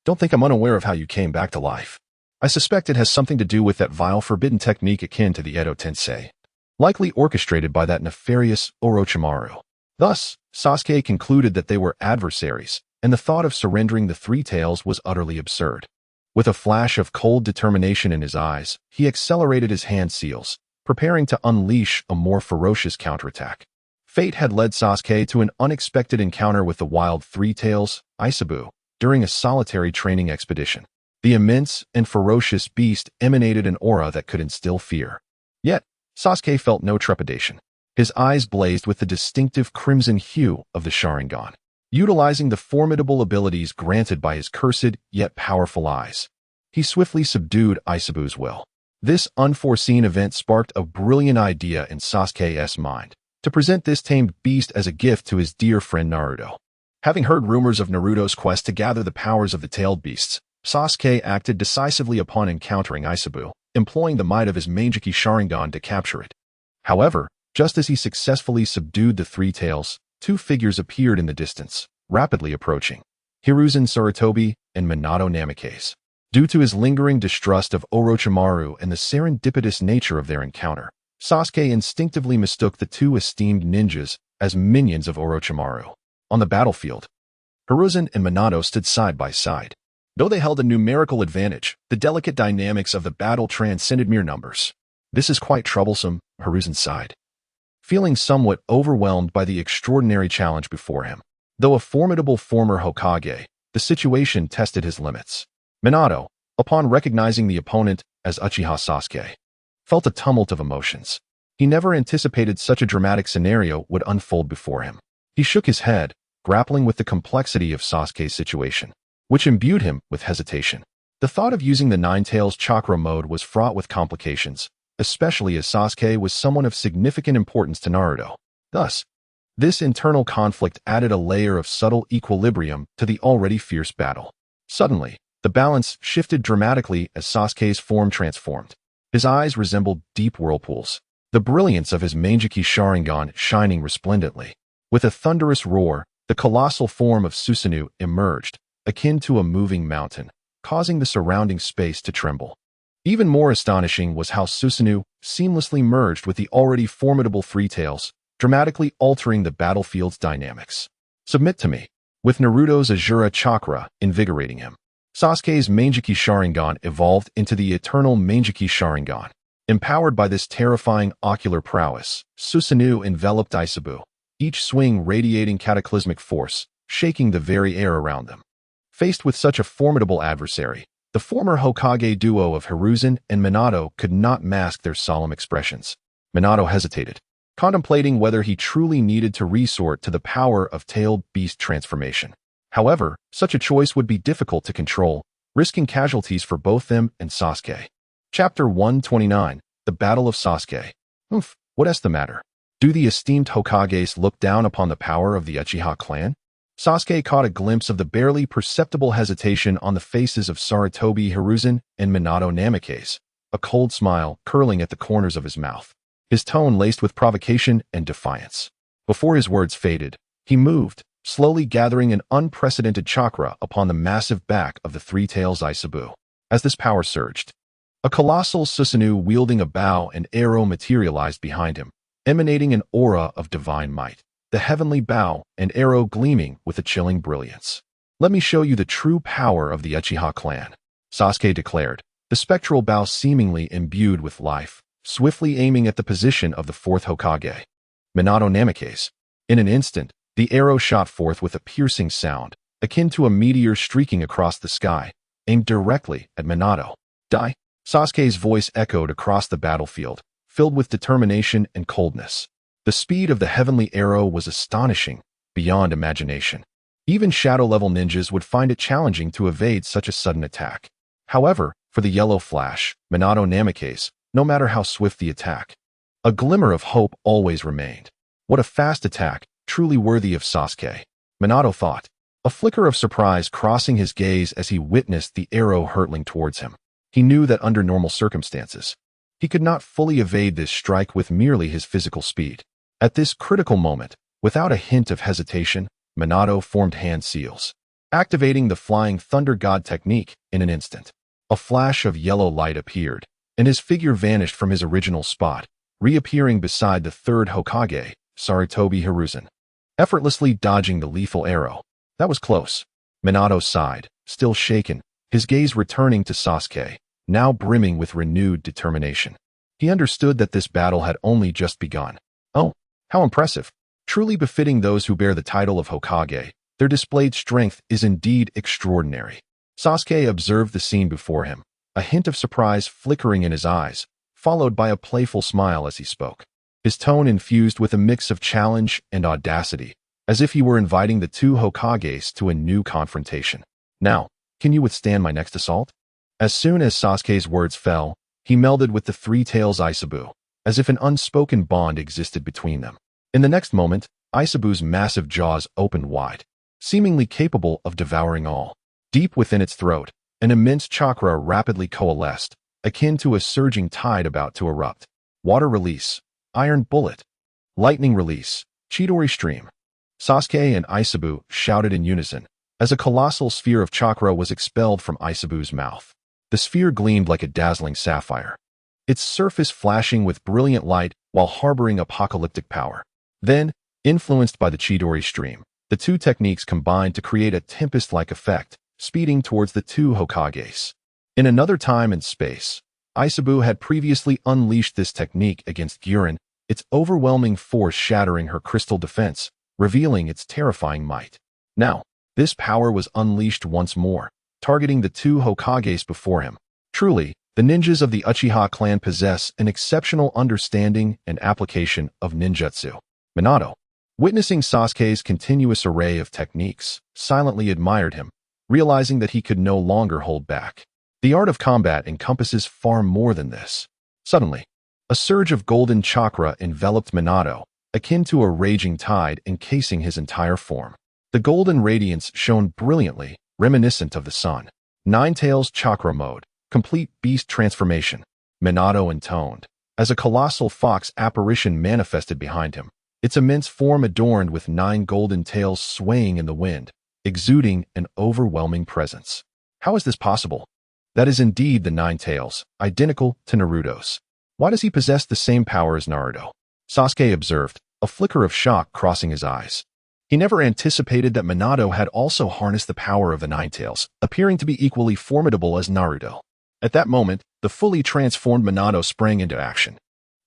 [SPEAKER 1] Don't think I'm unaware of how you came back to life. I suspect it has something to do with that vile forbidden technique akin to the Edo Tensei, likely orchestrated by that nefarious Orochimaru." Thus, Sasuke concluded that they were adversaries, and the thought of surrendering the three tails was utterly absurd. With a flash of cold determination in his eyes, he accelerated his hand seals, preparing to unleash a more ferocious counterattack. Fate had led Sasuke to an unexpected encounter with the wild Three Tails, Isabu, during a solitary training expedition. The immense and ferocious beast emanated an aura that could instill fear. Yet, Sasuke felt no trepidation. His eyes blazed with the distinctive crimson hue of the Sharingan, utilizing the formidable abilities granted by his cursed yet powerful eyes. He swiftly subdued Isabu's will. This unforeseen event sparked a brilliant idea in Sasuke's mind, to present this tamed beast as a gift to his dear friend Naruto. Having heard rumors of Naruto's quest to gather the powers of the tailed beasts, Sasuke acted decisively upon encountering Isabu, employing the might of his Manjiki Sharingan to capture it. However, just as he successfully subdued the three tails, two figures appeared in the distance, rapidly approaching: Hiruzen Sarutobi and Minato Namikaze. Due to his lingering distrust of Orochimaru and the serendipitous nature of their encounter, Sasuke instinctively mistook the two esteemed ninjas as minions of Orochimaru. On the battlefield, Hiruzen and Minato stood side by side. Though they held a numerical advantage, the delicate dynamics of the battle transcended mere numbers. "This is quite troublesome," Hiruzen sighed, feeling somewhat overwhelmed by the extraordinary challenge before him. Though a formidable former Hokage, the situation tested his limits. Minato, upon recognizing the opponent as Uchiha Sasuke, felt a tumult of emotions. He never anticipated such a dramatic scenario would unfold before him. He shook his head, grappling with the complexity of Sasuke's situation, which imbued him with hesitation. The thought of using the Nine Tails chakra mode was fraught with complications, especially as Sasuke was someone of significant importance to Naruto. Thus, this internal conflict added a layer of subtle equilibrium to the already fierce battle. Suddenly, the balance shifted dramatically as Sasuke's form transformed. His eyes resembled deep whirlpools, the brilliance of his Manjiki Sharingan shining resplendently. With a thunderous roar, the colossal form of Susanoo emerged, akin to a moving mountain, causing the surrounding space to tremble. Even more astonishing was how Susanoo seamlessly merged with the already formidable Three Tails, dramatically altering the battlefield's dynamics. Submit to me, with Naruto's Azura chakra invigorating him. Sasuke's Manjiki Sharingan evolved into the eternal Manjiki Sharingan. Empowered by this terrifying ocular prowess, Susanoo enveloped Aisabu, each swing radiating cataclysmic force, shaking the very air around them. Faced with such a formidable adversary, the former Hokage duo of Hiruzen and Minato could not mask their solemn expressions. Minato hesitated, contemplating whether he truly needed to resort to the power of tailed beast transformation. However, such a choice would be difficult to control, risking casualties for both them and Sasuke. Chapter 129, The Battle of Sasuke. What's the matter? Do the esteemed Hokages look down upon the power of the Uchiha clan? Sasuke caught a glimpse of the barely perceptible hesitation on the faces of Sarutobi Hiruzen and Minato Namikaze, a cold smile curling at the corners of his mouth, his tone laced with provocation and defiance. Before his words faded, he moved, slowly gathering an unprecedented chakra upon the massive back of the Three Tails Aisabu. As this power surged, a colossal Susanoo wielding a bow and arrow materialized behind him, emanating an aura of divine might, the heavenly bow and arrow gleaming with a chilling brilliance. Let me show you the true power of the Uchiha clan, Sasuke declared, the spectral bow seemingly imbued with life, swiftly aiming at the position of the fourth Hokage, Minato Namikaze. In an instant, the arrow shot forth with a piercing sound, akin to a meteor streaking across the sky, aimed directly at Minato. Die! Sasuke's voice echoed across the battlefield, filled with determination and coldness. The speed of the heavenly arrow was astonishing, beyond imagination. Even shadow-level ninjas would find it challenging to evade such a sudden attack. However, for the yellow flash, Minato Namikaze, no matter how swift the attack, a glimmer of hope always remained. What a fast attack, truly worthy of Sasuke, Minato thought, a flicker of surprise crossing his gaze as he witnessed the arrow hurtling towards him. He knew that under normal circumstances, he could not fully evade this strike with merely his physical speed. At this critical moment, without a hint of hesitation, Minato formed hand seals, activating the Flying Thunder God technique in an instant. A flash of yellow light appeared, and his figure vanished from his original spot, reappearing beside the third Hokage, Sarutobi Hiruzen, effortlessly dodging the lethal arrow. That was close. Minato sighed, still shaken, his gaze returning to Sasuke, now brimming with renewed determination. He understood that this battle had only just begun. Oh, how impressive! Truly befitting those who bear the title of Hokage, their displayed strength is indeed extraordinary. Sasuke observed the scene before him, a hint of surprise flickering in his eyes, followed by a playful smile as he spoke. His tone infused with a mix of challenge and audacity, as if he were inviting the two Hokages to a new confrontation. Now, can you withstand my next assault? As soon as Sasuke's words fell, he melded with the Three Tails Aisabu, as if an unspoken bond existed between them. In the next moment, Aisabu's massive jaws opened wide, seemingly capable of devouring all. Deep within its throat, an immense chakra rapidly coalesced, akin to a surging tide about to erupt. Water release, iron bullet, lightning release, Chidori stream. Sasuke and Aisabu shouted in unison, as a colossal sphere of chakra was expelled from Aisabu's mouth. The sphere gleamed like a dazzling sapphire, its surface flashing with brilliant light while harboring apocalyptic power. Then, influenced by the Chidori stream, the two techniques combined to create a tempest-like effect, speeding towards the two Hokages. In another time and space, Aisabu had previously unleashed this technique against Gurren, its overwhelming force shattering her crystal defense, revealing its terrifying might. Now, this power was unleashed once more, targeting the two Hokages before him. Truly, the ninjas of the Uchiha clan possess an exceptional understanding and application of ninjutsu. Minato, witnessing Sasuke's continuous array of techniques, silently admired him, realizing that he could no longer hold back. The art of combat encompasses far more than this. Suddenly, A surge of golden chakra enveloped Minato, akin to a raging tide encasing his entire form. The golden radiance shone brilliantly, reminiscent of the sun. Ninetales chakra mode, complete beast transformation. Minato intoned, as a colossal fox apparition manifested behind him, its immense form adorned with 9 golden tails swaying in the wind, exuding an overwhelming presence. How is this possible? That is indeed the 9 tails, identical to Naruto's. Why does he possess the same power as Naruto? Sasuke observed, a flicker of shock crossing his eyes. He never anticipated that Minato had also harnessed the power of the 9 tails, appearing to be equally formidable as Naruto. At that moment, the fully transformed Minato sprang into action.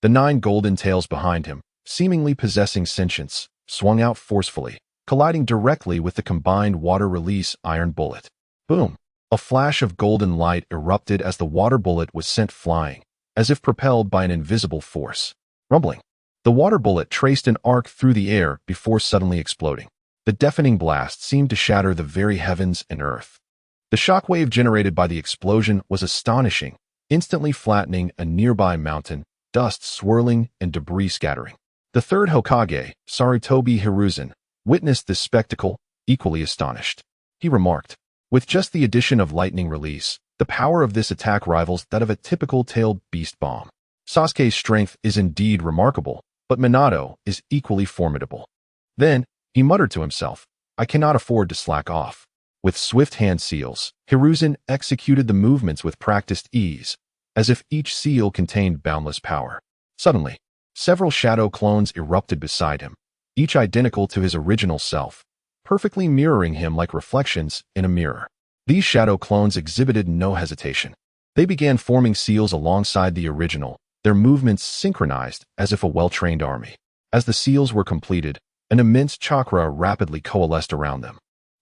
[SPEAKER 1] The 9 golden tails behind him, seemingly possessing sentience, swung out forcefully, colliding directly with the combined water-release iron bullet. Boom! A flash of golden light erupted as the water bullet was sent flying, as if propelled by an invisible force. Rumbling. The water bullet traced an arc through the air before suddenly exploding. The deafening blast seemed to shatter the very heavens and earth. The shockwave generated by the explosion was astonishing, instantly flattening a nearby mountain, dust swirling and debris scattering. The third Hokage, Sarutobi Hiruzen, witnessed this spectacle, equally astonished. He remarked, with just the addition of lightning release, the power of this attack rivals that of a typical tailed beast bomb. Sasuke's strength is indeed remarkable, but Minato is equally formidable. Then, he muttered to himself, I cannot afford to slack off. With swift hand seals, Hiruzen executed the movements with practiced ease, as if each seal contained boundless power. Suddenly, several shadow clones erupted beside him, each identical to his original self, perfectly mirroring him like reflections in a mirror. These shadow clones exhibited no hesitation. They began forming seals alongside the original, their movements synchronized as if a well-trained army. As the seals were completed, an immense chakra rapidly coalesced around them,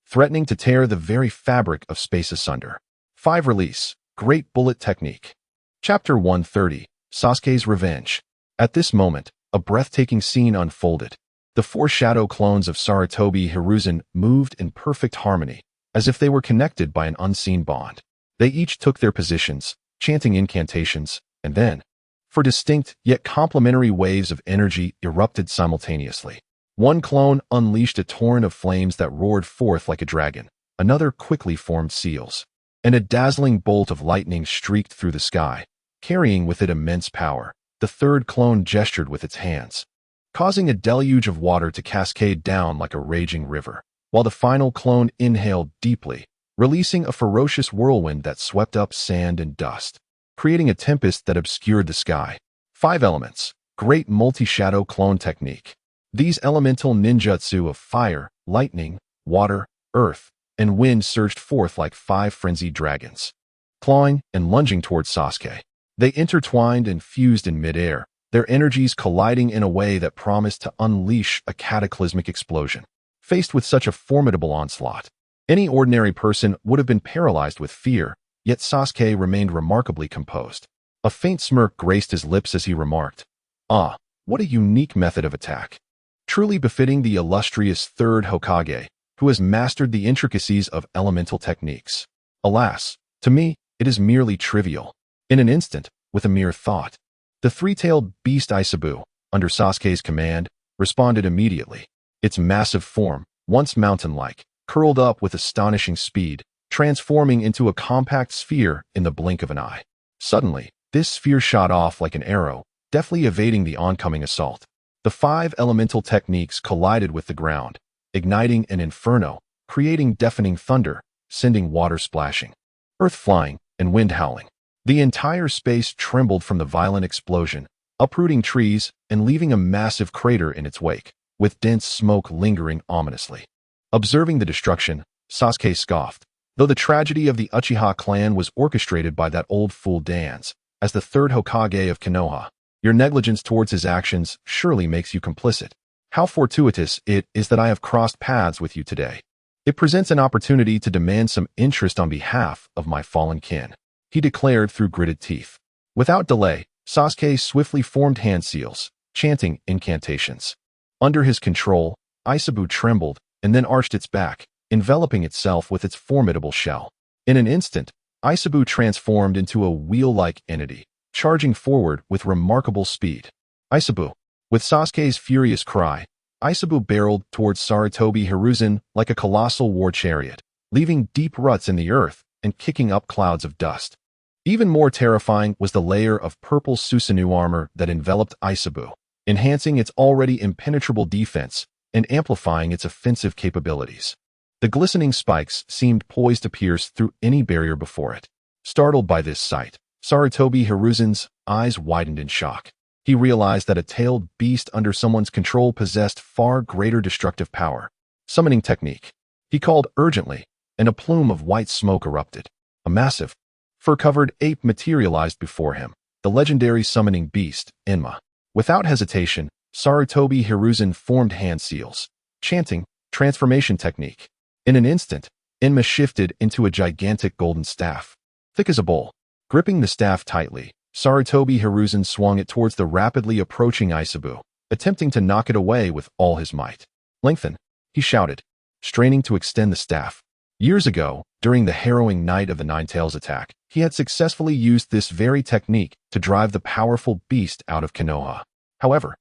[SPEAKER 1] threatening to tear the very fabric of space asunder. 5 Release, Great Bullet Technique. Chapter 130, Sasuke's Revenge. At this moment, a breathtaking scene unfolded. The 4 shadow clones of Sarutobi Hiruzen moved in perfect harmony, as if they were connected by an unseen bond. They each took their positions, chanting incantations, and then, for distinct yet complementary waves of energy erupted simultaneously. One clone unleashed a torrent of flames that roared forth like a dragon, another quickly formed seals, and a dazzling bolt of lightning streaked through the sky, carrying with it immense power. The third clone gestured with its hands, causing a deluge of water to cascade down like a raging river, while the final clone inhaled deeply, releasing a ferocious whirlwind that swept up sand and dust, creating a tempest that obscured the sky. 5 Elements, Great Multi-Shadow Clone Technique. These elemental ninjutsu of fire, lightning, water, earth, and wind surged forth like 5 frenzied dragons, clawing and lunging towards Sasuke. They intertwined and fused in midair, their energies colliding in a way that promised to unleash a cataclysmic explosion. Faced with such a formidable onslaught, any ordinary person would have been paralyzed with fear, yet Sasuke remained remarkably composed. A faint smirk graced his lips as he remarked, "Ah, what a unique method of attack. Truly befitting the illustrious third Hokage, who has mastered the intricacies of elemental techniques. Alas, to me, it is merely trivial." In an instant, with a mere thought, the 3-tailed beast Aisabu, under Sasuke's command, responded immediately. Its massive form, once mountain-like, curled up with astonishing speed, transforming into a compact sphere in the blink of an eye. Suddenly, this sphere shot off like an arrow, deftly evading the oncoming assault. The 5 elemental techniques collided with the ground, igniting an inferno, creating deafening thunder, sending water splashing, earth flying, and wind howling. The entire space trembled from the violent explosion, uprooting trees and leaving a massive crater in its wake, with dense smoke lingering ominously. Observing the destruction, Sasuke scoffed, though the tragedy of the Uchiha clan was orchestrated by that old fool Danzo, as the third Hokage of Konoha. Your negligence towards his actions surely makes you complicit. How fortuitous it is that I have crossed paths with you today. It presents an opportunity to demand some interest on behalf of my fallen kin," he declared through gritted teeth. Without delay, Sasuke swiftly formed hand seals, chanting incantations. Under his control, Aisabu trembled and then arched its back, enveloping itself with its formidable shell. In an instant, Aisabu transformed into a wheel-like entity, charging forward with remarkable speed. Isabu. With Sasuke's furious cry, Isabu barreled towards Sarutobi Hiruzen like a colossal war chariot, leaving deep ruts in the earth and kicking up clouds of dust. Even more terrifying was the layer of purple Susanoo armor that enveloped Isabu, enhancing its already impenetrable defense and amplifying its offensive capabilities. The glistening spikes seemed poised to pierce through any barrier before it. Startled by this sight, Sarutobi Hiruzen's eyes widened in shock. He realized that a tailed beast under someone's control possessed far greater destructive power. Summoning technique. He called urgently, and a plume of white smoke erupted. A massive, fur-covered ape materialized before him, the legendary summoning beast, Enma. Without hesitation, Sarutobi Hiruzen formed hand seals, chanting, transformation technique. In an instant, Enma shifted into a gigantic golden staff, thick as a bowl. Gripping the staff tightly, Sarutobi Hiruzen swung it towards the rapidly approaching Isabu, attempting to knock it away with all his might. Lengthen, he shouted, straining to extend the staff. Years ago, during the harrowing night of the Ninetales attack, he had successfully used this very technique to drive the powerful beast out of Konoha. However,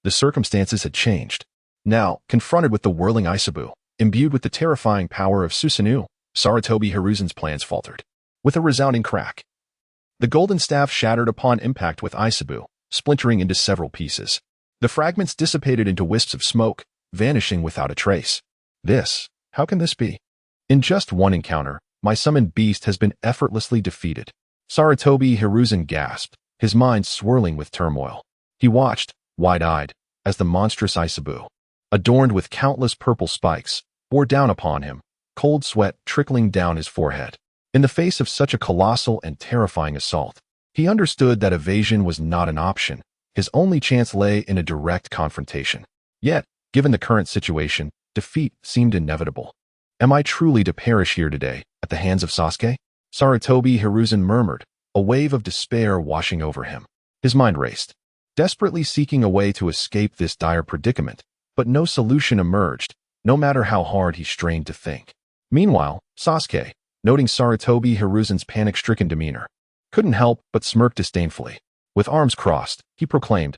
[SPEAKER 1] the circumstances had changed. Now, confronted with the whirling Isabu, imbued with the terrifying power of Susanoo, Sarutobi Hiruzen's plans faltered. With a resounding crack, the golden staff shattered upon impact with Isabu, splintering into several pieces. The fragments dissipated into wisps of smoke, vanishing without a trace. How can this be? In just one encounter, my summoned beast has been effortlessly defeated. Sarutobi Hiruzen gasped, his mind swirling with turmoil. He watched, wide-eyed, as the monstrous Isabu, adorned with countless purple spikes, bore down upon him, cold sweat trickling down his forehead. In the face of such a colossal and terrifying assault, he understood that evasion was not an option. His only chance lay in a direct confrontation. Yet, given the current situation, defeat seemed inevitable. Am I truly to perish here today, at the hands of Sasuke? Sarutobi Hiruzen murmured, a wave of despair washing over him. His mind raced, desperately seeking a way to escape this dire predicament, but no solution emerged, no matter how hard he strained to think. Meanwhile, Sasuke, noting Sarutobi Hiruzen's panic-stricken demeanor, couldn't help but smirk disdainfully. With arms crossed, he proclaimed,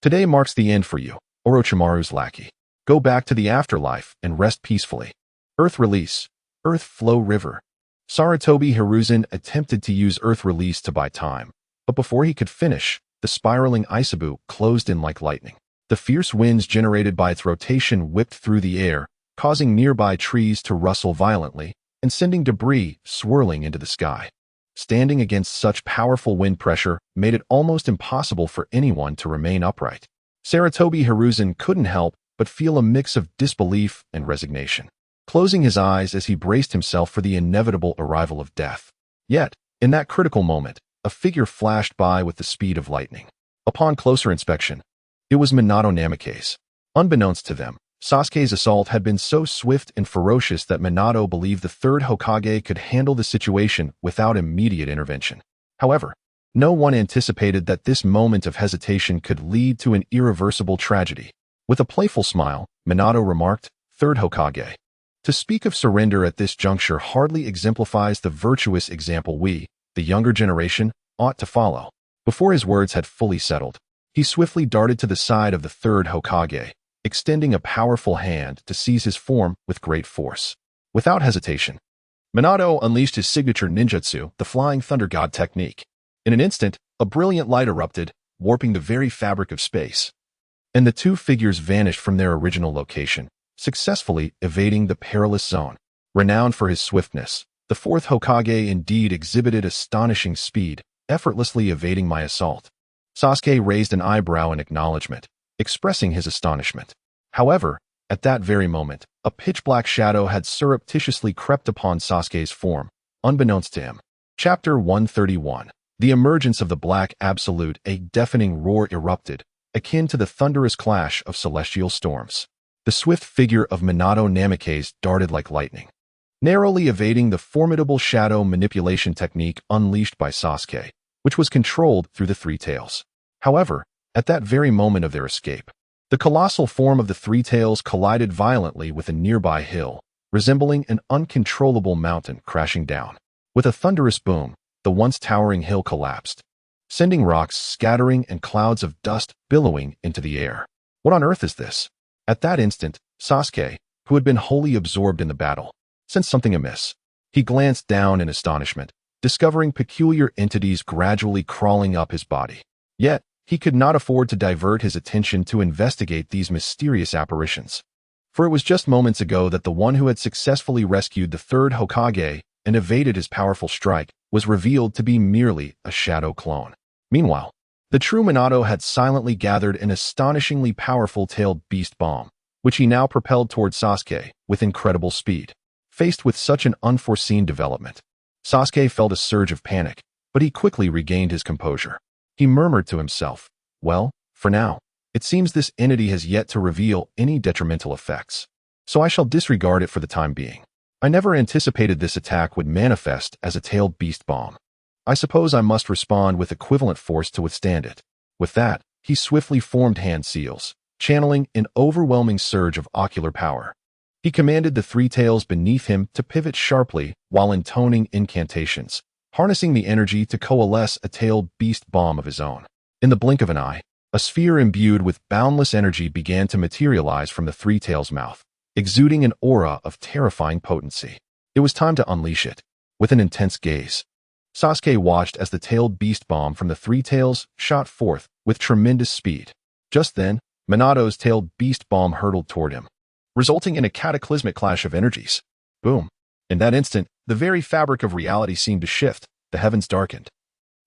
[SPEAKER 1] Today marks the end for you, Orochimaru's lackey. Go back to the afterlife and rest peacefully. Earth release. Earth flow river. Sarutobi Hiruzen attempted to use earth release to buy time, but before he could finish, the spiraling Isabu closed in like lightning. The fierce winds generated by its rotation whipped through the air, causing nearby trees to rustle violently and sending debris swirling into the sky. Standing against such powerful wind pressure made it almost impossible for anyone to remain upright. Sarutobi Hiruzen couldn't help but feel a mix of disbelief and resignation, closing his eyes as he braced himself for the inevitable arrival of death. Yet, in that critical moment, a figure flashed by with the speed of lightning. Upon closer inspection, it was Minato Namikaze. Unbeknownst to them, Sasuke's assault had been so swift and ferocious that Minato believed the third Hokage could handle the situation without immediate intervention. However, no one anticipated that this moment of hesitation could lead to an irreversible tragedy. With a playful smile, Minato remarked, "Third Hokage. To speak of surrender at this juncture hardly exemplifies the virtuous example we, the younger generation, ought to follow." Before his words had fully settled, he swiftly darted to the side of the third Hokage, extending a powerful hand to seize his form with great force. Without hesitation, Minato unleashed his signature ninjutsu, the Flying Thunder God technique. In an instant, a brilliant light erupted, warping the very fabric of space, and the two figures vanished from their original location, successfully evading the perilous zone. Renowned for his swiftness, the fourth Hokage indeed exhibited astonishing speed, effortlessly evading my assault. Sasuke raised an eyebrow in acknowledgement, expressing his astonishment. However, at that very moment, a pitch-black shadow had surreptitiously crept upon Sasuke's form, unbeknownst to him. Chapter 131. The emergence of the Black Absolute. A deafening roar erupted, akin to the thunderous clash of celestial storms. The swift figure of Minato Namikaze darted like lightning, narrowly evading the formidable shadow manipulation technique unleashed by Sasuke, which was controlled through the Three Tails. However, at that very moment of their escape, the colossal form of the Three Tails collided violently with a nearby hill, resembling an uncontrollable mountain crashing down. With a thunderous boom, the once towering hill collapsed, sending rocks scattering and clouds of dust billowing into the air. What on earth is this? At that instant, Sasuke, who had been wholly absorbed in the battle, sensed something amiss. He glanced down in astonishment, discovering peculiar entities gradually crawling up his body. Yet, he could not afford to divert his attention to investigate these mysterious apparitions. For it was just moments ago that the one who had successfully rescued the third Hokage and evaded his powerful strike was revealed to be merely a shadow clone. Meanwhile, the true Minato had silently gathered an astonishingly powerful tailed beast bomb, which he now propelled toward Sasuke with incredible speed. Faced with such an unforeseen development, Sasuke felt a surge of panic, but he quickly regained his composure. He murmured to himself, "Well, for now, it seems this entity has yet to reveal any detrimental effects, so I shall disregard it for the time being. I never anticipated this attack would manifest as a tailed beast bomb. I suppose I must respond with equivalent force to withstand it." With that, he swiftly formed hand seals, channeling an overwhelming surge of ocular power. He commanded the three tails beneath him to pivot sharply while intoning incantations, harnessing the energy to coalesce a tailed beast bomb of his own. In the blink of an eye, a sphere imbued with boundless energy began to materialize from the three tails' mouth, exuding an aura of terrifying potency. It was time to unleash it. With an intense gaze, Sasuke watched as the tailed beast bomb from the three tails shot forth with tremendous speed. Just then, Minato's tailed beast bomb hurtled toward him, resulting in a cataclysmic clash of energies. Boom. In that instant, the very fabric of reality seemed to shift, the heavens darkened,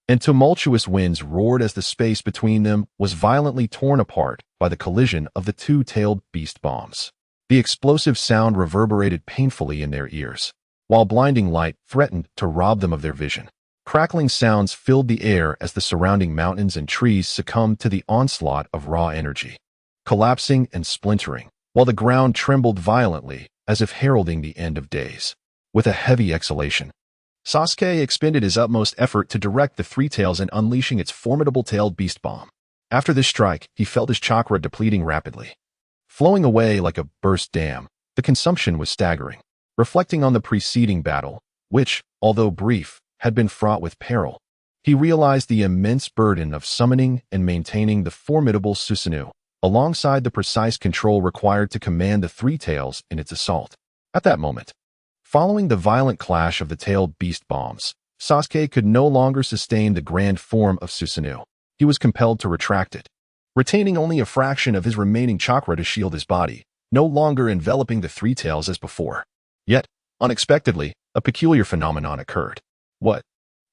[SPEAKER 1] and tumultuous winds roared as the space between them was violently torn apart by the collision of the two tailed beast bombs. The explosive sound reverberated painfully in their ears, while blinding light threatened to rob them of their vision. Crackling sounds filled the air as the surrounding mountains and trees succumbed to the onslaught of raw energy, collapsing and splintering, while the ground trembled violently as if heralding the end of days. With a heavy exhalation, Sasuke expended his utmost effort to direct the three tails in unleashing its formidable tailed beast bomb. After this strike, he felt his chakra depleting rapidly, flowing away like a burst dam. The consumption was staggering, reflecting on the preceding battle, which, although brief, had been fraught with peril. He realized the immense burden of summoning and maintaining the formidable Susanoo, alongside the precise control required to command the three tails in its assault. At that moment, following the violent clash of the tailed beast bombs, Sasuke could no longer sustain the grand form of Susanoo. He was compelled to retract it, retaining only a fraction of his remaining chakra to shield his body, no longer enveloping the three tails as before. Yet, unexpectedly, a peculiar phenomenon occurred. What?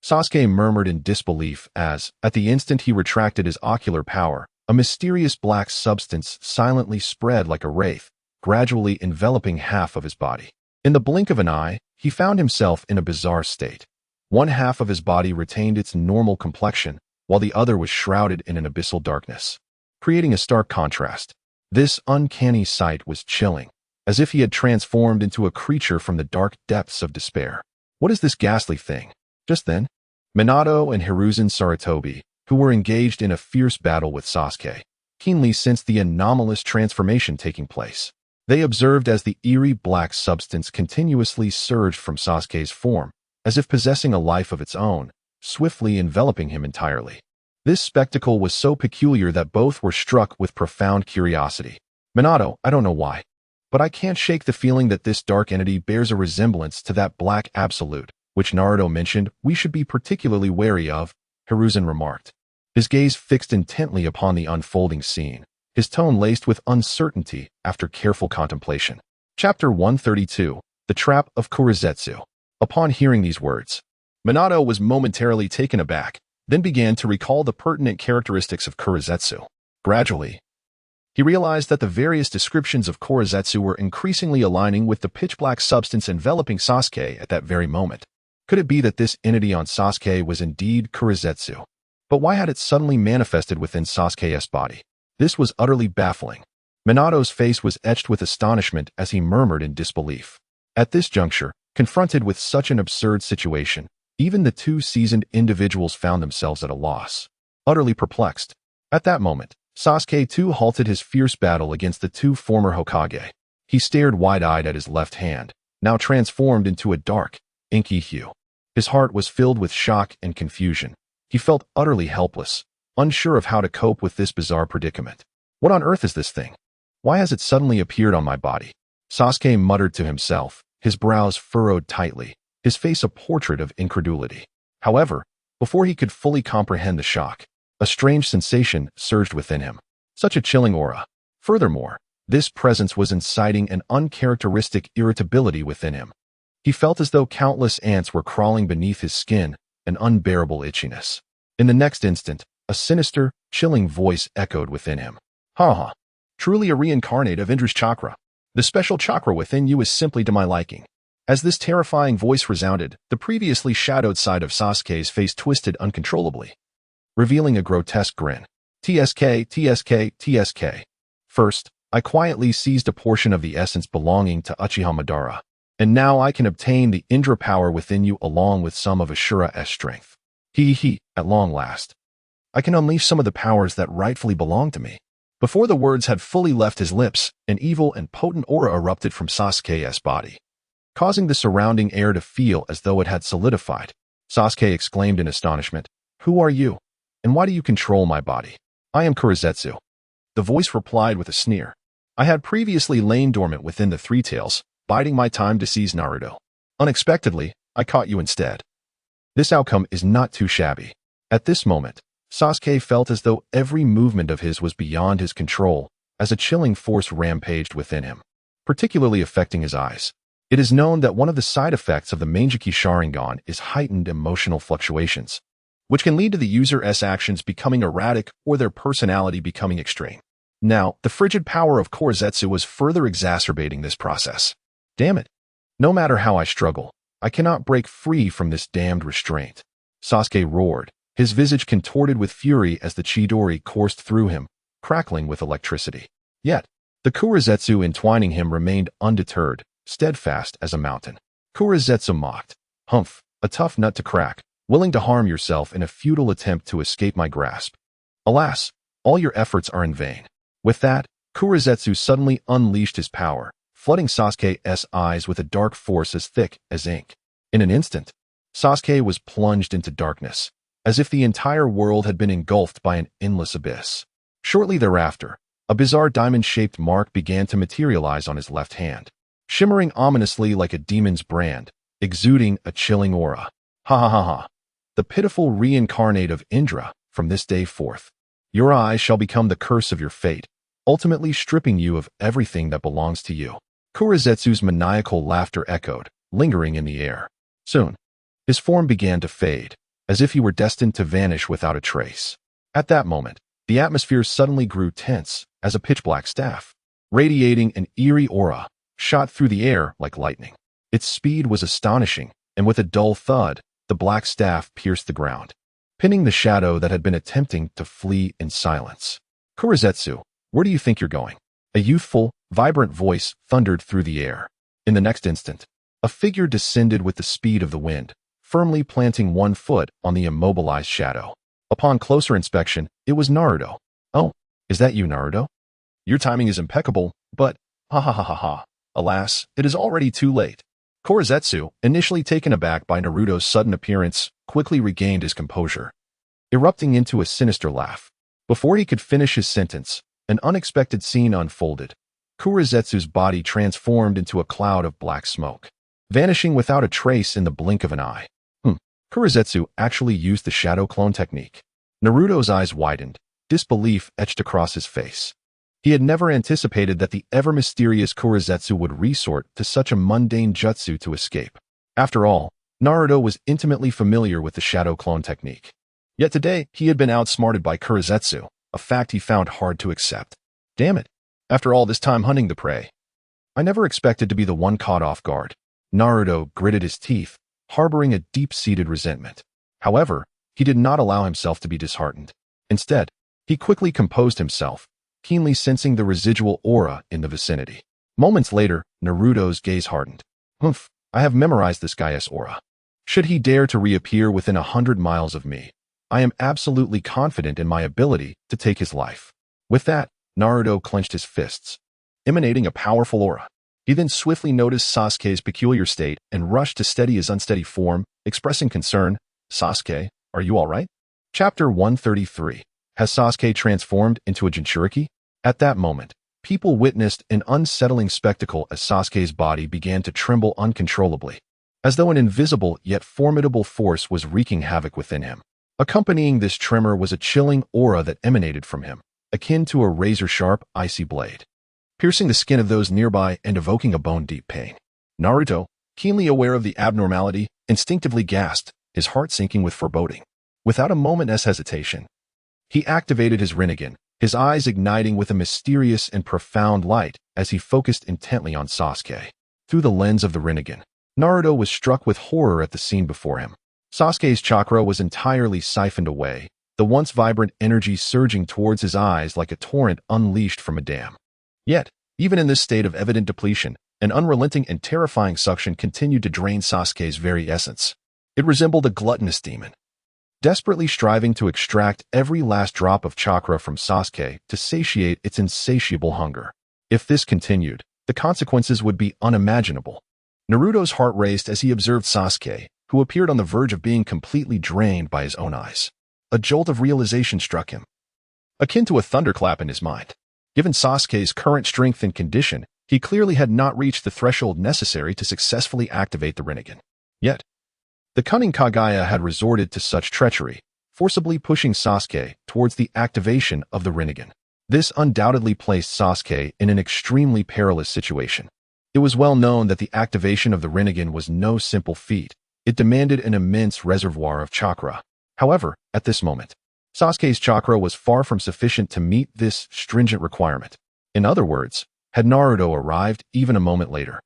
[SPEAKER 1] Sasuke murmured in disbelief as, at the instant he retracted his ocular power, a mysterious black substance silently spread like a wraith, gradually enveloping half of his body. In the blink of an eye, he found himself in a bizarre state. One half of his body retained its normal complexion, while the other was shrouded in an abyssal darkness, creating a stark contrast. This uncanny sight was chilling, as if he had transformed into a creature from the dark depths of despair. What is this ghastly thing? Just then, Minato and Hiruzen Sarutobi, who were engaged in a fierce battle with Sasuke, keenly sensed the anomalous transformation taking place. They observed as the eerie black substance continuously surged from Sasuke's form, as if possessing a life of its own, swiftly enveloping him entirely. This spectacle was so peculiar that both were struck with profound curiosity. "Minato, I don't know why, but I can't shake the feeling that this dark entity bears a resemblance to that black absolute, which Naruto mentioned we should be particularly wary of," Hiruzen remarked, his gaze fixed intently upon the unfolding scene, his tone laced with uncertainty after careful contemplation. Chapter 132, The Trap of Kurizetsu. Upon hearing these words, Minato was momentarily taken aback, then began to recall the pertinent characteristics of Kurizetsu. Gradually, he realized that the various descriptions of Kurizetsu were increasingly aligning with the pitch-black substance enveloping Sasuke at that very moment. Could it be that this entity on Sasuke was indeed Kurizetsu? But why had it suddenly manifested within Sasuke's body? This was utterly baffling. Minato's face was etched with astonishment as he murmured in disbelief. At this juncture, confronted with such an absurd situation, even the two seasoned individuals found themselves at a loss, utterly perplexed. At that moment, Sasuke too halted his fierce battle against the two former Hokage. He stared wide-eyed at his left hand, now transformed into a dark, inky hue. His heart was filled with shock and confusion, He felt utterly helpless, unsure of how to cope with this bizarre predicament. What on earth is this thing? Why has it suddenly appeared on my body? Sasuke muttered to himself, his brows furrowed tightly, his face a portrait of incredulity. However, before he could fully comprehend the shock, a strange sensation surged within him. Such a chilling aura. Furthermore, this presence was inciting an uncharacteristic irritability within him. He felt as though countless ants were crawling beneath his skin, an unbearable itchiness. In the next instant, a sinister, chilling voice echoed within him. Ha ha. Truly a reincarnate of Indra's chakra. The special chakra within you is simply to my liking. As this terrifying voice resounded, the previously shadowed side of Sasuke's face twisted uncontrollably, revealing a grotesque grin. TSK, TSK, TSK. First, I quietly seized a portion of the essence belonging to Uchiha Madara, and now I can obtain the Indra power within you along with some of Ashura's strength. At long last. I can unleash some of the powers that rightfully belong to me. Before the words had fully left his lips, an evil and potent aura erupted from Sasuke's body, causing the surrounding air to feel as though it had solidified. Sasuke exclaimed in astonishment, "Who are you? And why do you control my body?" "I am Kurizetsu." The voice replied with a sneer. "I had previously lain dormant within the Three Tails, biding my time to seize Naruto. Unexpectedly, I caught you instead. This outcome is not too shabby." At this moment, Sasuke felt as though every movement of his was beyond his control, as a chilling force rampaged within him, particularly affecting his eyes. It is known that one of the side effects of the Manjiki Sharingan is heightened emotional fluctuations, which can lead to the user's actions becoming erratic or their personality becoming extreme. Now, the frigid power of Kurizetsu was further exacerbating this process. Damn it. No matter how I struggle, I cannot break free from this damned restraint. Sasuke roared, his visage contorted with fury as the Chidori coursed through him, crackling with electricity. Yet, the Kurizetsu entwining him remained undeterred, steadfast as a mountain. Kurizetsu mocked. "Humph, a tough nut to crack, willing to harm yourself in a futile attempt to escape my grasp. Alas, all your efforts are in vain." With that, Kurizetsu suddenly unleashed his power, flooding Sasuke's eyes with a dark force as thick as ink. In an instant, Sasuke was plunged into darkness, as if the entire world had been engulfed by an endless abyss. Shortly thereafter, a bizarre diamond-shaped mark began to materialize on his left hand, shimmering ominously like a demon's brand, exuding a chilling aura. Ha ha ha ha. The pitiful reincarnate of Indra, from this day forth. Your eyes shall become the curse of your fate, ultimately stripping you of everything that belongs to you. Kurizetsu's maniacal laughter echoed, lingering in the air. Soon, his form began to fade, as if he were destined to vanish without a trace. At that moment, the atmosphere suddenly grew tense as a pitch-black staff, radiating an eerie aura, shot through the air like lightning. Its speed was astonishing, and with a dull thud, the black staff pierced the ground, pinning the shadow that had been attempting to flee in silence. "Kurizetsu, where do you think you're going?" A youthful, vibrant voice thundered through the air. In the next instant, a figure descended with the speed of the wind, firmly planting one foot on the immobilized shadow. Upon closer inspection, it was Naruto. "Oh, is that you, Naruto? Your timing is impeccable, but ha ha ha ha ha. Alas, it is already too late." Kurizetsu, initially taken aback by Naruto's sudden appearance, quickly regained his composure, erupting into a sinister laugh. Before he could finish his sentence, an unexpected scene unfolded. Kurizetsu's body transformed into a cloud of black smoke, vanishing without a trace in the blink of an eye. Kurizetsu actually used the shadow clone technique. Naruto's eyes widened, disbelief etched across his face. He had never anticipated that the ever-mysterious Kurizetsu would resort to such a mundane jutsu to escape. After all, Naruto was intimately familiar with the shadow clone technique. Yet today, he had been outsmarted by Kurizetsu, a fact he found hard to accept. Damn it. After all this time hunting the prey, I never expected to be the one caught off guard. Naruto gritted his teeth, harboring a deep-seated resentment. However, he did not allow himself to be disheartened. Instead, he quickly composed himself, keenly sensing the residual aura in the vicinity. Moments later, Naruto's gaze hardened. "Humph, I have memorized this guy's aura. Should he dare to reappear within 100 miles of me, I am absolutely confident in my ability to take his life." With that, Naruto clenched his fists, emanating a powerful aura. He then swiftly noticed Sasuke's peculiar state and rushed to steady his unsteady form, expressing concern. "Sasuke, are you all right?" Chapter 133. Has Sasuke transformed into a Jinchuriki? At that moment, people witnessed an unsettling spectacle as Sasuke's body began to tremble uncontrollably, as though an invisible yet formidable force was wreaking havoc within him. Accompanying this tremor was a chilling aura that emanated from him, akin to a razor-sharp, icy blade, piercing the skin of those nearby and evoking a bone-deep pain. Naruto, keenly aware of the abnormality, instinctively gasped, his heart sinking with foreboding. Without a moment's hesitation, he activated his Rinnegan, his eyes igniting with a mysterious and profound light as he focused intently on Sasuke. Through the lens of the Rinnegan, Naruto was struck with horror at the scene before him. Sasuke's chakra was entirely siphoned away, the once vibrant energy surging towards his eyes like a torrent unleashed from a dam. Yet, even in this state of evident depletion, an unrelenting and terrifying suction continued to drain Sasuke's very essence. It resembled a gluttonous demon, desperately striving to extract every last drop of chakra from Sasuke to satiate its insatiable hunger. If this continued, the consequences would be unimaginable. Naruto's heart raced as he observed Sasuke, who appeared on the verge of being completely drained by his own eyes. A jolt of realization struck him, akin to a thunderclap in his mind. Given Sasuke's current strength and condition, he clearly had not reached the threshold necessary to successfully activate the Rinnegan. Yet, the cunning Kage had resorted to such treachery, forcibly pushing Sasuke towards the activation of the Rinnegan. This undoubtedly placed Sasuke in an extremely perilous situation. It was well known that the activation of the Rinnegan was no simple feat. It demanded an immense reservoir of chakra. However, at this moment, Sasuke's chakra was far from sufficient to meet this stringent requirement. In other words, had Naruto arrived even a moment later,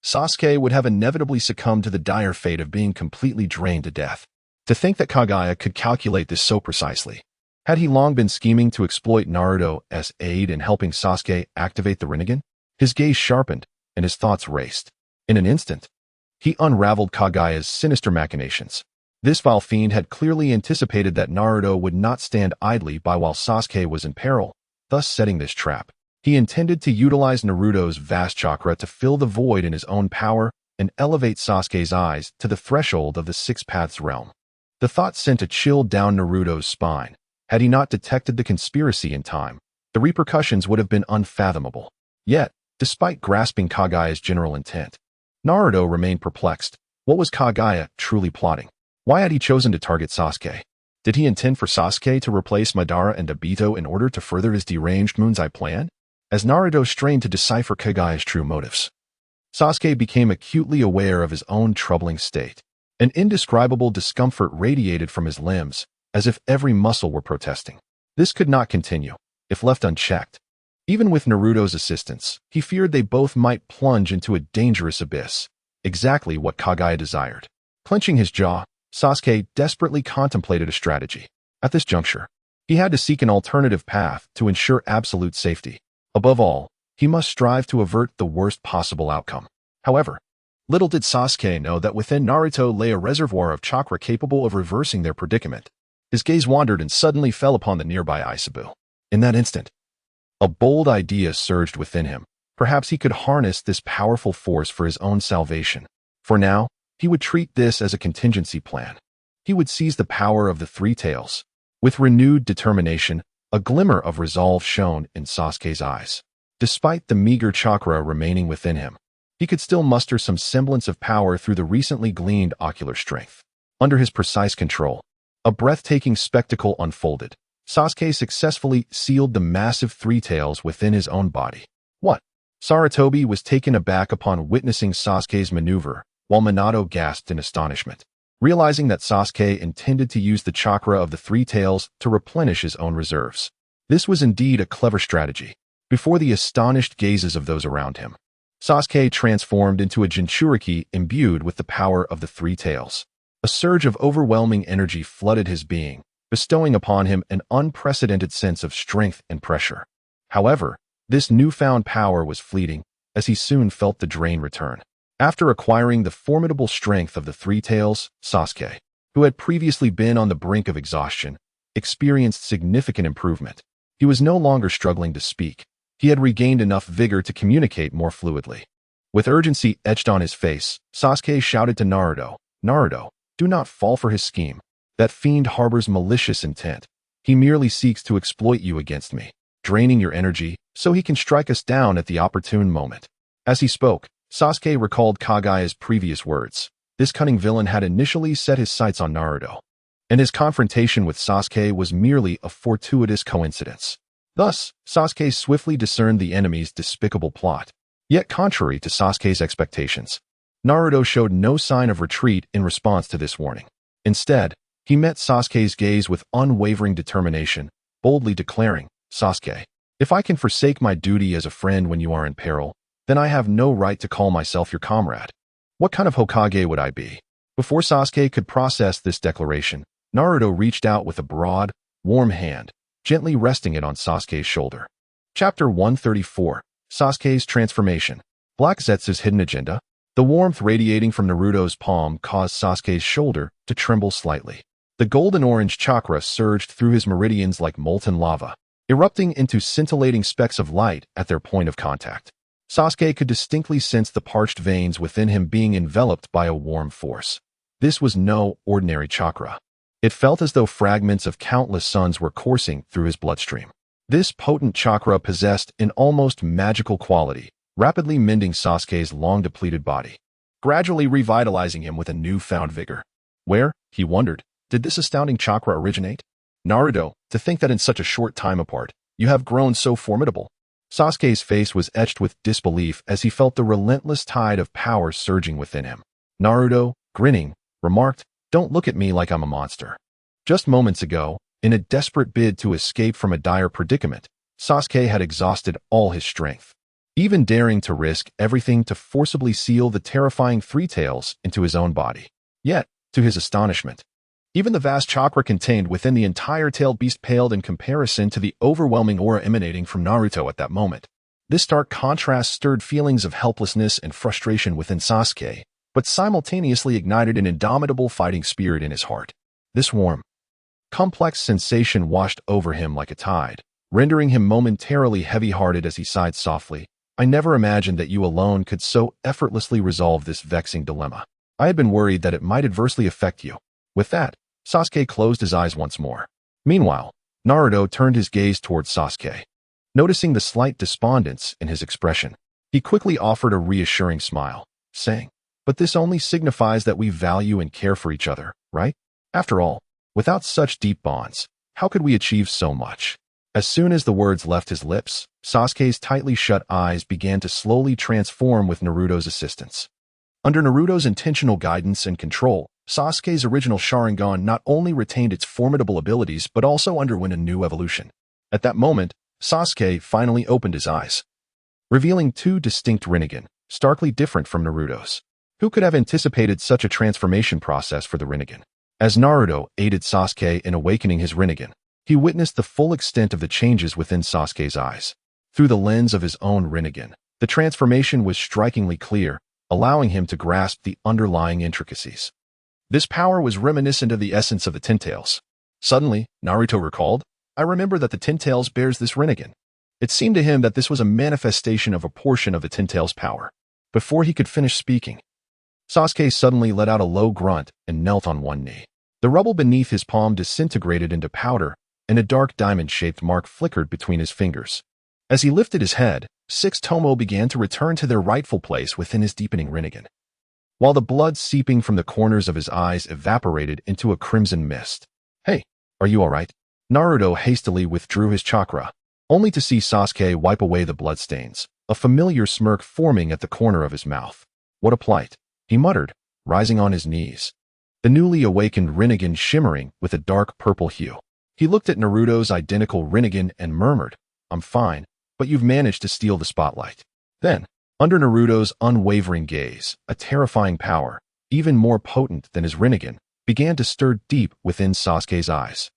[SPEAKER 1] Sasuke would have inevitably succumbed to the dire fate of being completely drained to death. To think that Kage could calculate this so precisely. Had he long been scheming to exploit Naruto as aid in helping Sasuke activate the Rinnegan? His gaze sharpened, and his thoughts raced. In an instant, he unraveled Kage's sinister machinations. This vile fiend had clearly anticipated that Naruto would not stand idly by while Sasuke was in peril, thus setting this trap. He intended to utilize Naruto's vast chakra to fill the void in his own power and elevate Sasuke's eyes to the threshold of the Six Paths realm. The thought sent a chill down Naruto's spine. Had he not detected the conspiracy in time, the repercussions would have been unfathomable. Yet, despite grasping Kage's general intent, Naruto remained perplexed. What was Kage truly plotting? Why had he chosen to target Sasuke? Did he intend for Sasuke to replace Madara and Obito in order to further his deranged Moon's Eye plan? As Naruto strained to decipher Kage's true motives, Sasuke became acutely aware of his own troubling state. An indescribable discomfort radiated from his limbs, as if every muscle were protesting. This could not continue, if left unchecked. Even with Naruto's assistance, he feared they both might plunge into a dangerous abyss, exactly what Kage desired. Clenching his jaw, Sasuke desperately contemplated a strategy. At this juncture, he had to seek an alternative path to ensure absolute safety. Above all, he must strive to avert the worst possible outcome. However, little did Sasuke know that within Naruto lay a reservoir of chakra capable of reversing their predicament. His gaze wandered and suddenly fell upon the nearby Aisabu. In that instant, a bold idea surged within him. Perhaps he could harness this powerful force for his own salvation. For now, he would treat this as a contingency plan. He would seize the power of the Three Tails. With renewed determination, a glimmer of resolve shone in Sasuke's eyes. Despite the meager chakra remaining within him, he could still muster some semblance of power through the recently gleaned ocular strength. Under his precise control, a breathtaking spectacle unfolded. Sasuke successfully sealed the massive Three Tails within his own body. What? Sarutobi was taken aback upon witnessing Sasuke's maneuver, while Minato gasped in astonishment, realizing that Sasuke intended to use the chakra of the Three Tails to replenish his own reserves. This was indeed a clever strategy. Before the astonished gazes of those around him, Sasuke transformed into a Jinchuriki imbued with the power of the Three Tails. A surge of overwhelming energy flooded his being, bestowing upon him an unprecedented sense of strength and pressure. However, this newfound power was fleeting, as he soon felt the drain return. After acquiring the formidable strength of the Three Tails, Sasuke, who had previously been on the brink of exhaustion, experienced significant improvement. He was no longer struggling to speak. He had regained enough vigor to communicate more fluidly. With urgency etched on his face, Sasuke shouted to Naruto, "Naruto, do not fall for his scheme. That fiend harbors malicious intent. He merely seeks to exploit you against me, draining your energy so he can strike us down at the opportune moment. As he spoke, Sasuke recalled Kage's previous words. This cunning villain had initially set his sights on Naruto, and his confrontation with Sasuke was merely a fortuitous coincidence. Thus, Sasuke swiftly discerned the enemy's despicable plot. Yet contrary to Sasuke's expectations, Naruto showed no sign of retreat in response to this warning. Instead, he met Sasuke's gaze with unwavering determination, boldly declaring, "Sasuke, if I can forsake my duty as a friend when you are in peril, then I have no right to call myself your comrade. What kind of Hokage would I be?" Before Sasuke could process this declaration, Naruto reached out with a broad, warm hand, gently resting it on Sasuke's shoulder. Chapter 134. Sasuke's Transformation. Black Zetsu's hidden agenda. The warmth radiating from Naruto's palm caused Sasuke's shoulder to tremble slightly. The golden-orange chakra surged through his meridians like molten lava, erupting into scintillating specks of light at their point of contact. Sasuke could distinctly sense the parched veins within him being enveloped by a warm force. This was no ordinary chakra. It felt as though fragments of countless suns were coursing through his bloodstream. This potent chakra possessed an almost magical quality, rapidly mending Sasuke's long-depleted body, gradually revitalizing him with a newfound vigor. Where, he wondered, did this astounding chakra originate? Naruto, to think that in such a short time apart, you have grown so formidable. Sasuke's face was etched with disbelief as he felt the relentless tide of power surging within him. Naruto, grinning, remarked, "Don't look at me like I'm a monster." Just moments ago, in a desperate bid to escape from a dire predicament, Sasuke had exhausted all his strength, even daring to risk everything to forcibly seal the terrifying Three Tails into his own body. Yet, to his astonishment, even the vast chakra contained within the entire tailed beast paled in comparison to the overwhelming aura emanating from Naruto at that moment. This stark contrast stirred feelings of helplessness and frustration within Sasuke, but simultaneously ignited an indomitable fighting spirit in his heart. This warm, complex sensation washed over him like a tide, rendering him momentarily heavy-hearted as he sighed softly. "I never imagined that you alone could so effortlessly resolve this vexing dilemma. I had been worried that it might adversely affect you." With that, Sasuke closed his eyes once more. Meanwhile, Naruto turned his gaze towards Sasuke. Noticing the slight despondence in his expression, he quickly offered a reassuring smile, saying, "But this only signifies that we value and care for each other, right? After all, without such deep bonds, how could we achieve so much?" As soon as the words left his lips, Sasuke's tightly shut eyes began to slowly transform with Naruto's assistance. Under Naruto's intentional guidance and control, Sasuke's original Sharingan not only retained its formidable abilities but also underwent a new evolution. At that moment, Sasuke finally opened his eyes, revealing two distinct Rinnegan, starkly different from Naruto's. Who could have anticipated such a transformation process for the Rinnegan? As Naruto aided Sasuke in awakening his Rinnegan, he witnessed the full extent of the changes within Sasuke's eyes. Through the lens of his own Rinnegan, the transformation was strikingly clear, allowing him to grasp the underlying intricacies. This power was reminiscent of the essence of the Ten Tails. Suddenly, Naruto recalled, "I remember that the Ten Tails bears this Rinnegan." It seemed to him that this was a manifestation of a portion of the Ten Tails' power. Before he could finish speaking, Sasuke suddenly let out a low grunt and knelt on one knee. The rubble beneath his palm disintegrated into powder, and a dark diamond-shaped mark flickered between his fingers. As he lifted his head, 6 Tomo began to return to their rightful place within his deepening Rinnegan, while the blood seeping from the corners of his eyes evaporated into a crimson mist. "Hey, are you all right?" Naruto hastily withdrew his chakra, only to see Sasuke wipe away the bloodstains, a familiar smirk forming at the corner of his mouth. "What a plight," he muttered, rising on his knees, the newly awakened Rinnegan shimmering with a dark purple hue. He looked at Naruto's identical Rinnegan and murmured, "I'm fine, but you've managed to steal the spotlight." Then, under Naruto's unwavering gaze, a terrifying power, even more potent than his Rinnegan, began to stir deep within Sasuke's eyes.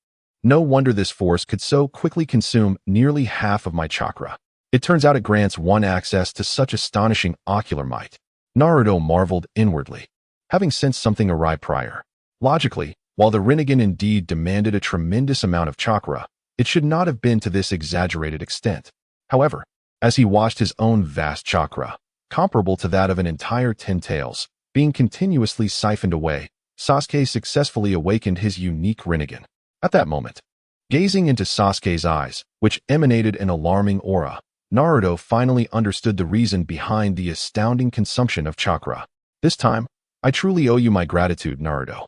[SPEAKER 1] No wonder this force could so quickly consume nearly half of my chakra. It turns out it grants one access to such astonishing ocular might. Naruto marveled inwardly, having sensed something awry prior. Logically, while the Rinnegan indeed demanded a tremendous amount of chakra, it should not have been to this exaggerated extent. However, as he watched his own vast chakra, comparable to that of an entire Ten Tails, being continuously siphoned away, Sasuke successfully awakened his unique Rinnegan. At that moment, gazing into Sasuke's eyes, which emanated an alarming aura, Naruto finally understood the reason behind the astounding consumption of chakra. This time, I truly owe you my gratitude, Naruto.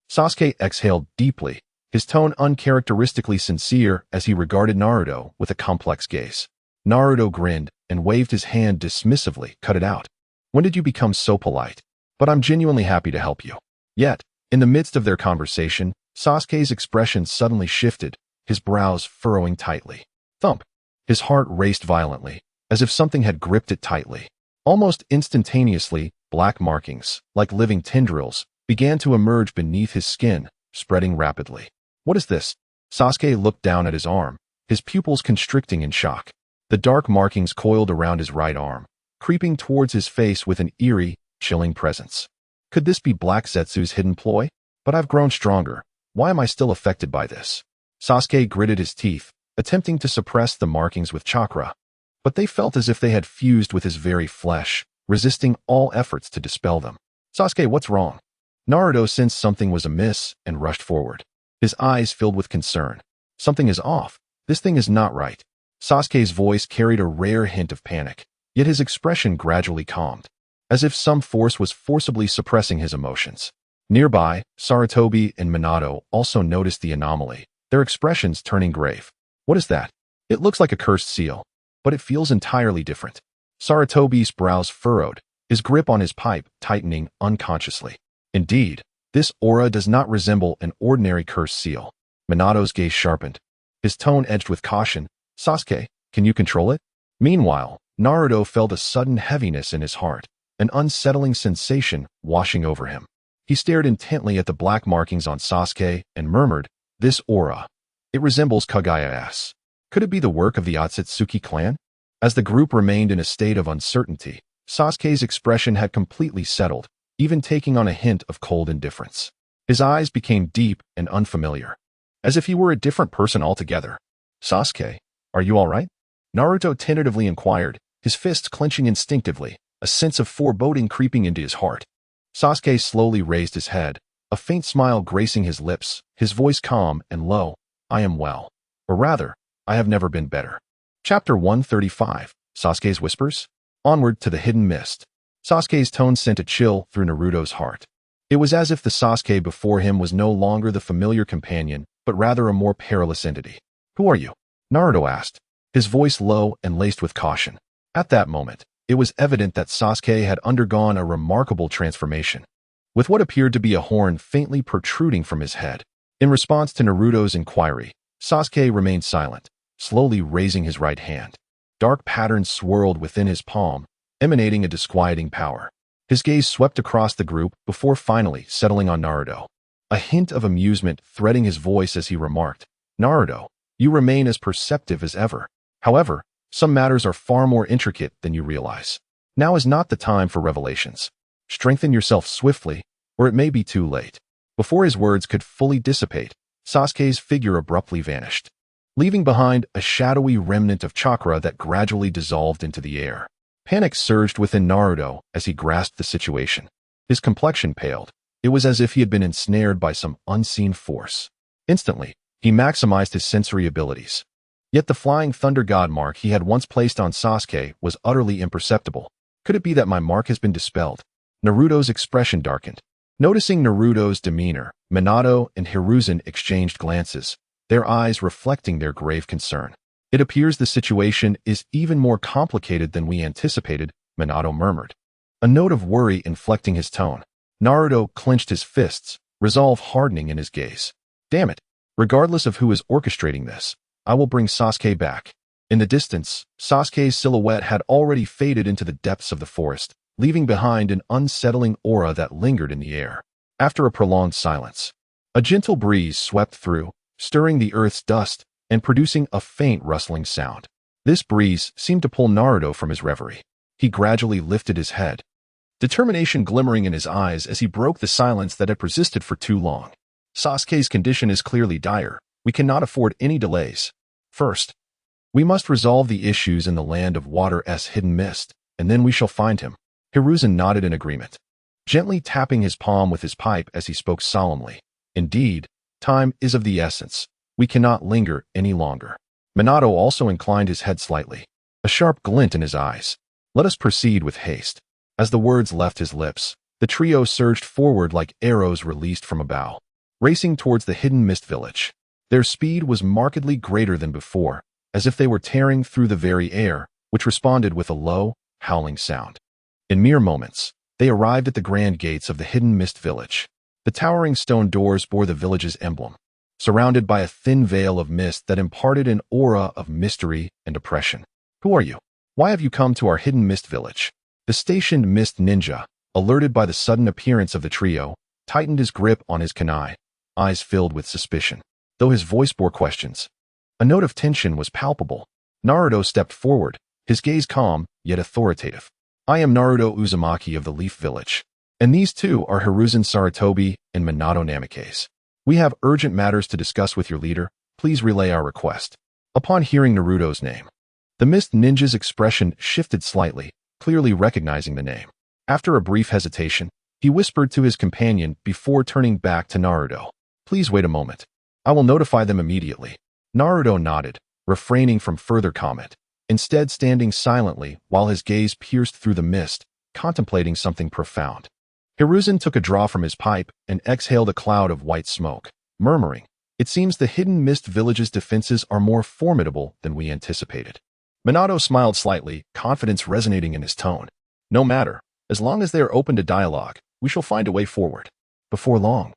[SPEAKER 1] Sasuke exhaled deeply, his tone uncharacteristically sincere as he regarded Naruto with a complex gaze. Naruto grinned and waved his hand dismissively. Cut it out. When did you become so polite? But I'm genuinely happy to help you. Yet, in the midst of their conversation, Sasuke's expression suddenly shifted, his brows furrowing tightly. Thump. His heart raced violently, as if something had gripped it tightly. Almost instantaneously, black markings, like living tendrils, began to emerge beneath his skin, spreading rapidly. What is this? Sasuke looked down at his arm, his pupils constricting in shock. The dark markings coiled around his right arm, creeping towards his face with an eerie, chilling presence. Could this be Black Zetsu's hidden ploy? But I've grown stronger. Why am I still affected by this? Sasuke gritted his teeth, attempting to suppress the markings with chakra. But they felt as if they had fused with his very flesh, resisting all efforts to dispel them. Sasuke, what's wrong? Naruto sensed something was amiss and rushed forward. His eyes filled with concern. Something is off. This thing is not right. Sasuke's voice carried a rare hint of panic, yet his expression gradually calmed, as if some force was forcibly suppressing his emotions. Nearby, Sarutobi and Minato also noticed the anomaly, their expressions turning grave. What is that? It looks like a cursed seal, but it feels entirely different. Sarutobi's brows furrowed, his grip on his pipe tightening unconsciously. Indeed, this aura does not resemble an ordinary cursed seal. Minato's gaze sharpened, his tone edged with caution. Sasuke, can you control it? Meanwhile, Naruto felt a sudden heaviness in his heart, an unsettling sensation washing over him. He stared intently at the black markings on Sasuke and murmured, this aura. It resembles Kagaya's. Could it be the work of the Otsutsuki clan? As the group remained in a state of uncertainty, Sasuke's expression had completely settled, even taking on a hint of cold indifference. His eyes became deep and unfamiliar, as if he were a different person altogether. Sasuke, are you all right? Naruto tentatively inquired, his fists clenching instinctively, a sense of foreboding creeping into his heart. Sasuke slowly raised his head, a faint smile gracing his lips, his voice calm and low. I am well. Or rather, I have never been better. Chapter 135, Sasuke's Whispers? Onward to the Hidden Mist. Sasuke's tone sent a chill through Naruto's heart. It was as if the Sasuke before him was no longer the familiar companion, but rather a more perilous entity. Who are you? Naruto asked, his voice low and laced with caution. At that moment, it was evident that Sasuke had undergone a remarkable transformation, with what appeared to be a horn faintly protruding from his head. In response to Naruto's inquiry, Sasuke remained silent, slowly raising his right hand. Dark patterns swirled within his palm, emanating a disquieting power. His gaze swept across the group before finally settling on Naruto. A hint of amusement threading his voice as he remarked, Naruto, you remain as perceptive as ever. However, some matters are far more intricate than you realize. Now is not the time for revelations. Strengthen yourself swiftly, or it may be too late. Before his words could fully dissipate, Sasuke's figure abruptly vanished, leaving behind a shadowy remnant of chakra that gradually dissolved into the air. Panic surged within Naruto as he grasped the situation. His complexion paled. It was as if he had been ensnared by some unseen force. Instantly, he maximized his sensory abilities. Yet the flying thunder god mark he had once placed on Sasuke was utterly imperceptible. Could it be that my mark has been dispelled? Naruto's expression darkened. Noticing Naruto's demeanor, Minato and Hiruzen exchanged glances, their eyes reflecting their grave concern. It appears the situation is even more complicated than we anticipated, Minato murmured, a note of worry inflecting his tone. Naruto clenched his fists, resolve hardening in his gaze. Damn it! Regardless of who is orchestrating this, I will bring Sasuke back. In the distance, Sasuke's silhouette had already faded into the depths of the forest, leaving behind an unsettling aura that lingered in the air. After a prolonged silence, a gentle breeze swept through, stirring the earth's dust and producing a faint rustling sound. This breeze seemed to pull Naruto from his reverie. He gradually lifted his head, determination glimmering in his eyes as he broke the silence that had persisted for too long. Sasuke's condition is clearly dire. We cannot afford any delays. First, we must resolve the issues in the land of Water's hidden mist, and then we shall find him. Hiruzen nodded in agreement. gently tapping his palm with his pipe as he spoke solemnly. Indeed, time is of the essence. We cannot linger any longer. Minato also inclined his head slightly, a sharp glint in his eyes. Let us proceed with haste. As the words left his lips, the trio surged forward like arrows released from a bow, racing towards the hidden mist village. Their speed was markedly greater than before, as if they were tearing through the very air, which responded with a low, howling sound. In mere moments, they arrived at the grand gates of the hidden mist village. The towering stone doors bore the village's emblem, surrounded by a thin veil of mist that imparted an aura of mystery and oppression. Who are you? Why have you come to our hidden mist village? The stationed mist ninja, alerted by the sudden appearance of the trio, tightened his grip on his kunai, eyes filled with suspicion, though his voice bore questions. A note of tension was palpable. Naruto stepped forward, his gaze calm, yet authoritative. I am Naruto Uzumaki of the Leaf Village, and these two are Hiruzen Sarutobi and Minato Namikaze. We have urgent matters to discuss with your leader. Please relay our request. Upon hearing Naruto's name, the Mist Ninja's expression shifted slightly, clearly recognizing the name. After a brief hesitation, he whispered to his companion before turning back to Naruto. Please wait a moment. I will notify them immediately. Naruto nodded, refraining from further comment, instead standing silently while his gaze pierced through the mist, contemplating something profound. Hiruzen took a draw from his pipe and exhaled a cloud of white smoke, murmuring, "It seems the hidden mist village's defenses are more formidable than we anticipated." Minato smiled slightly, confidence resonating in his tone. No matter, as long as they are open to dialogue, we shall find a way forward. Before long,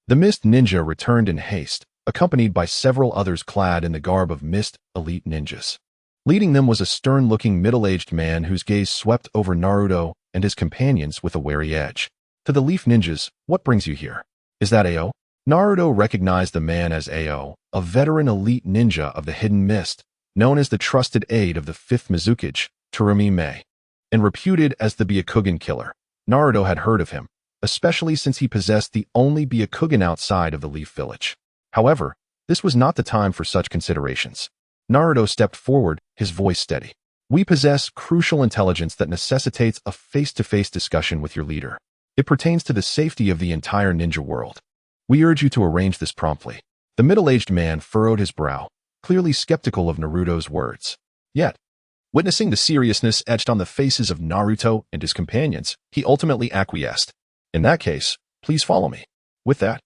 [SPEAKER 1] the Mist Ninja returned in haste, accompanied by several others clad in the garb of Mist elite ninjas. Leading them was a stern-looking middle-aged man whose gaze swept over Naruto and his companions with a wary edge. To the Leaf Ninjas, what brings you here? Is that Ao? Naruto recognized the man as Ao, a veteran elite ninja of the Hidden Mist, known as the trusted aide of the 5th Mizukage, Terumi Mei, and reputed as the Byakugan killer. Naruto had heard of him, especially since he possessed the only Byakugan outside of the Leaf Village. However, this was not the time for such considerations. Naruto stepped forward, his voice steady. We possess crucial intelligence that necessitates a face-to-face discussion with your leader. It pertains to the safety of the entire ninja world. We urge you to arrange this promptly. The middle-aged man furrowed his brow, clearly skeptical of Naruto's words. Yet, witnessing the seriousness etched on the faces of Naruto and his companions, he ultimately acquiesced. In that case, please follow me. With that,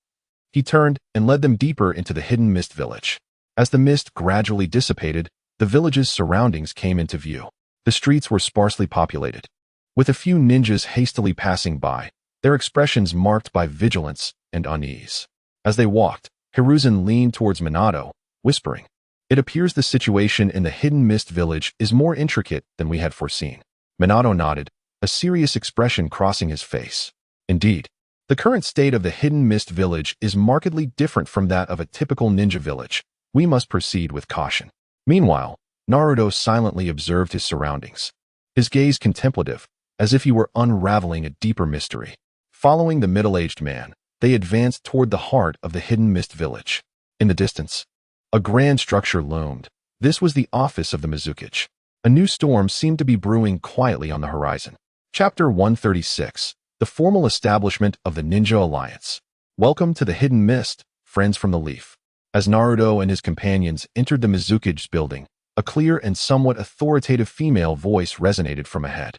[SPEAKER 1] he turned and led them deeper into the hidden mist village. As the mist gradually dissipated, the village's surroundings came into view. The streets were sparsely populated, with a few ninjas hastily passing by, their expressions marked by vigilance and unease. As they walked, Hiruzen leaned towards Minato, whispering, "It appears the situation in the hidden mist village is more intricate than we had foreseen." Minato nodded, a serious expression crossing his face. Indeed, the current state of the hidden mist village is markedly different from that of a typical ninja village. We must proceed with caution. Meanwhile, Naruto silently observed his surroundings, his gaze contemplative, as if he were unraveling a deeper mystery. Following the middle-aged man, they advanced toward the heart of the hidden mist village. In the distance, a grand structure loomed. This was the office of the Mizukage. A new storm seemed to be brewing quietly on the horizon. Chapter 136, The Formal Establishment of the Ninja Alliance. Welcome to the Hidden Mist, friends from the Leaf. As Naruto and his companions entered the Mizukage's building, a clear and somewhat authoritative female voice resonated from ahead.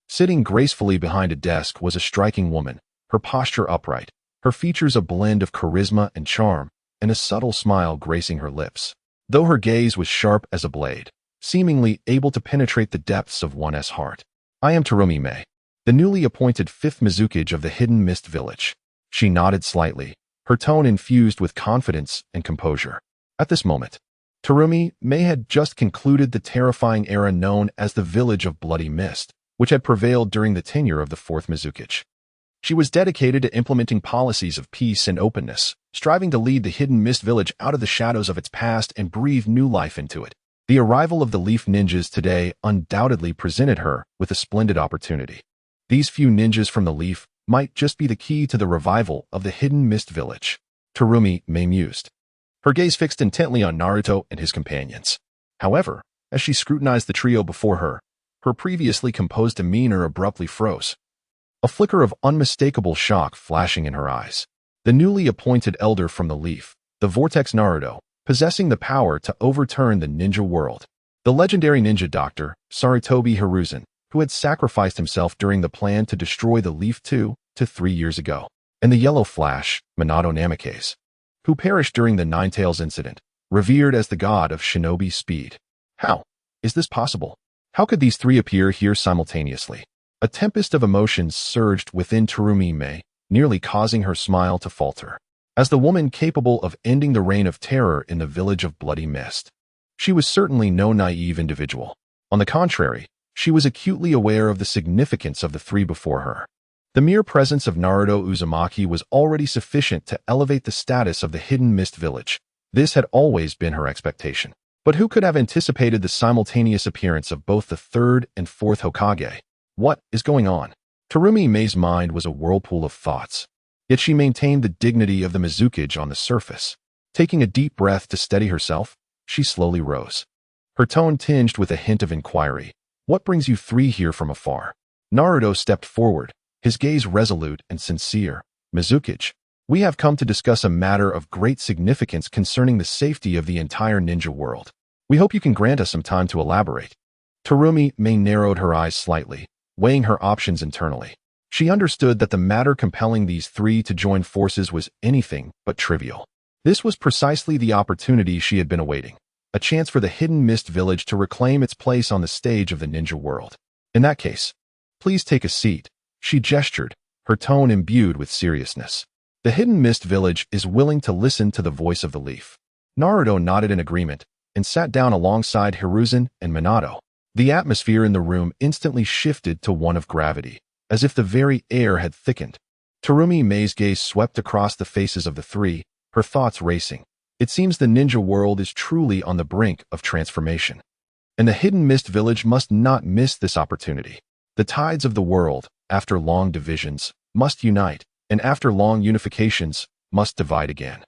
[SPEAKER 1] Sitting gracefully behind a desk was a striking woman, her posture upright, her features a blend of charisma and charm, and a subtle smile gracing her lips. Though her gaze was sharp as a blade, seemingly able to penetrate the depths of one's heart. I am Terumi Mei, the newly appointed 5th Mizukage of the Hidden Mist Village. She nodded slightly, her tone infused with confidence and composure. At this moment, Terumi Mei had just concluded the terrifying era known as the Village of Bloody Mist, which had prevailed during the tenure of the 4th Mizukage. She was dedicated to implementing policies of peace and openness, striving to lead the Hidden Mist Village out of the shadows of its past and breathe new life into it. The arrival of the Leaf Ninjas today undoubtedly presented her with a splendid opportunity. These few ninjas from the Leaf might just be the key to the revival of the Hidden Mist Village. Terumi Mei mused, her gaze fixed intently on Naruto and his companions. However, as she scrutinized the trio before her, her previously composed demeanor abruptly froze. a flicker of unmistakable shock flashing in her eyes. The newly appointed elder from the Leaf, the Vortex Naruto, possessing the power to overturn the ninja world. The legendary ninja doctor, Sarutobi Hiruzen, who had sacrificed himself during the plan to destroy the Leaf 2 to 3 years ago. And the Yellow Flash, Minato Namikaze, who perished during the Ninetales incident, revered as the god of shinobi speed. How is this possible? How could these three appear here simultaneously? A tempest of emotions surged within Terumi Mei, nearly causing her smile to falter. As the woman capable of ending the reign of terror in the village of Bloody Mist, she was certainly no naive individual. On the contrary, she was acutely aware of the significance of the three before her. The mere presence of Naruto Uzumaki was already sufficient to elevate the status of the Hidden Mist Village. This had always been her expectation. But who could have anticipated the simultaneous appearance of both the third and fourth Hokage? What is going on? Terumi Mei's mind was a whirlpool of thoughts. Yet she maintained the dignity of the Mizukage on the surface. Taking a deep breath to steady herself, she slowly rose. Her tone tinged with a hint of inquiry. What brings you three here from afar? Naruto stepped forward, his gaze resolute and sincere. Mizukage, we have come to discuss a matter of great significance concerning the safety of the entire ninja world. We hope you can grant us some time to elaborate. Terumi Mei narrowed her eyes slightly, weighing her options internally. She understood that the matter compelling these three to join forces was anything but trivial. This was precisely the opportunity she had been awaiting, a chance for the Hidden Mist Village to reclaim its place on the stage of the ninja world. In that case, please take a seat, she gestured, her tone imbued with seriousness. The Hidden Mist Village is willing to listen to the voice of the Leaf. Naruto nodded in agreement and sat down alongside Hiruzen and Minato. The atmosphere in the room instantly shifted to one of gravity, as if the very air had thickened. Terumi Mei's gaze swept across the faces of the three, her thoughts racing. It seems the ninja world is truly on the brink of transformation. And the Hidden Mist Village must not miss this opportunity. The tides of the world, after long divisions, must unite, and after long unifications, must divide again.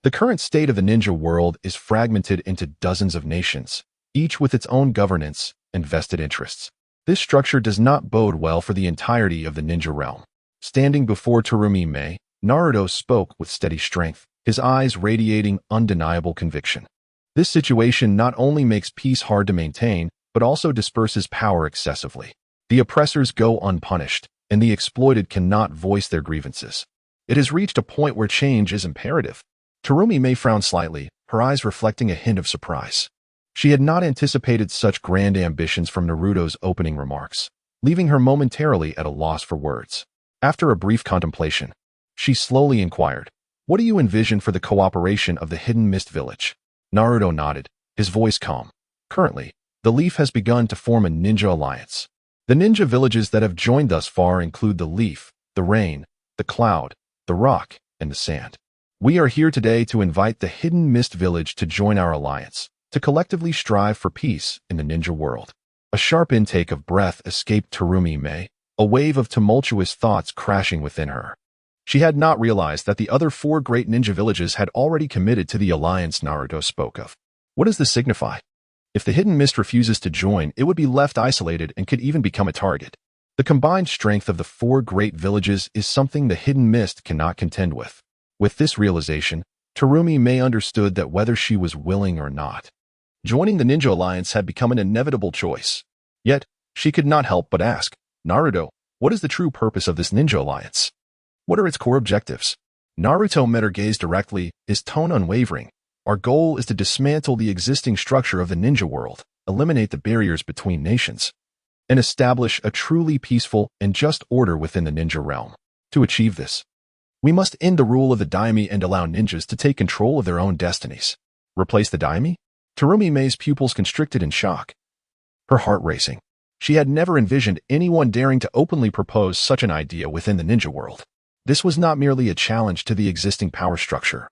[SPEAKER 1] The current state of the ninja world is fragmented into dozens of nations, each with its own governance and vested interests. This structure does not bode well for the entirety of the ninja realm. Standing before Terumi Mei, Naruto spoke with steady strength, his eyes radiating undeniable conviction. This situation not only makes peace hard to maintain, but also disperses power excessively. The oppressors go unpunished, and the exploited cannot voice their grievances. It has reached a point where change is imperative. Terumi Mei frowned slightly, her eyes reflecting a hint of surprise. She had not anticipated such grand ambitions from Naruto's opening remarks, leaving her momentarily at a loss for words. After a brief contemplation, she slowly inquired, "What do you envision for the cooperation of the Hidden Mist Village?" Naruto nodded, his voice calm. "Currently, the Leaf has begun to form a ninja alliance. The ninja villages that have joined thus far include the Leaf, the Rain, the Cloud, the Rock, and the Sand. We are here today to invite the Hidden Mist Village to join our alliance, to collectively strive for peace in the ninja world." A sharp intake of breath escaped Terumi Mei, a wave of tumultuous thoughts crashing within her. She had not realized that the other four great ninja villages had already committed to the alliance Naruto spoke of. What does this signify? If the Hidden Mist refuses to join, it would be left isolated and could even become a target. The combined strength of the four great villages is something the Hidden Mist cannot contend with. With this realization, Terumi Mei understood that whether she was willing or not, joining the Ninja Alliance had become an inevitable choice. Yet, she could not help but ask, "Naruto, what is the true purpose of this Ninja Alliance? What are its core objectives?" Naruto met her gaze directly, his tone unwavering. "Our goal is to dismantle the existing structure of the ninja world, eliminate the barriers between nations, and establish a truly peaceful and just order within the ninja realm. To achieve this, we must end the rule of the daime and allow ninjas to take control of their own destinies." Replace the daime? Terumi Mei's pupils constricted in shock, her heart racing. She had never envisioned anyone daring to openly propose such an idea within the ninja world. This was not merely a challenge to the existing power structure.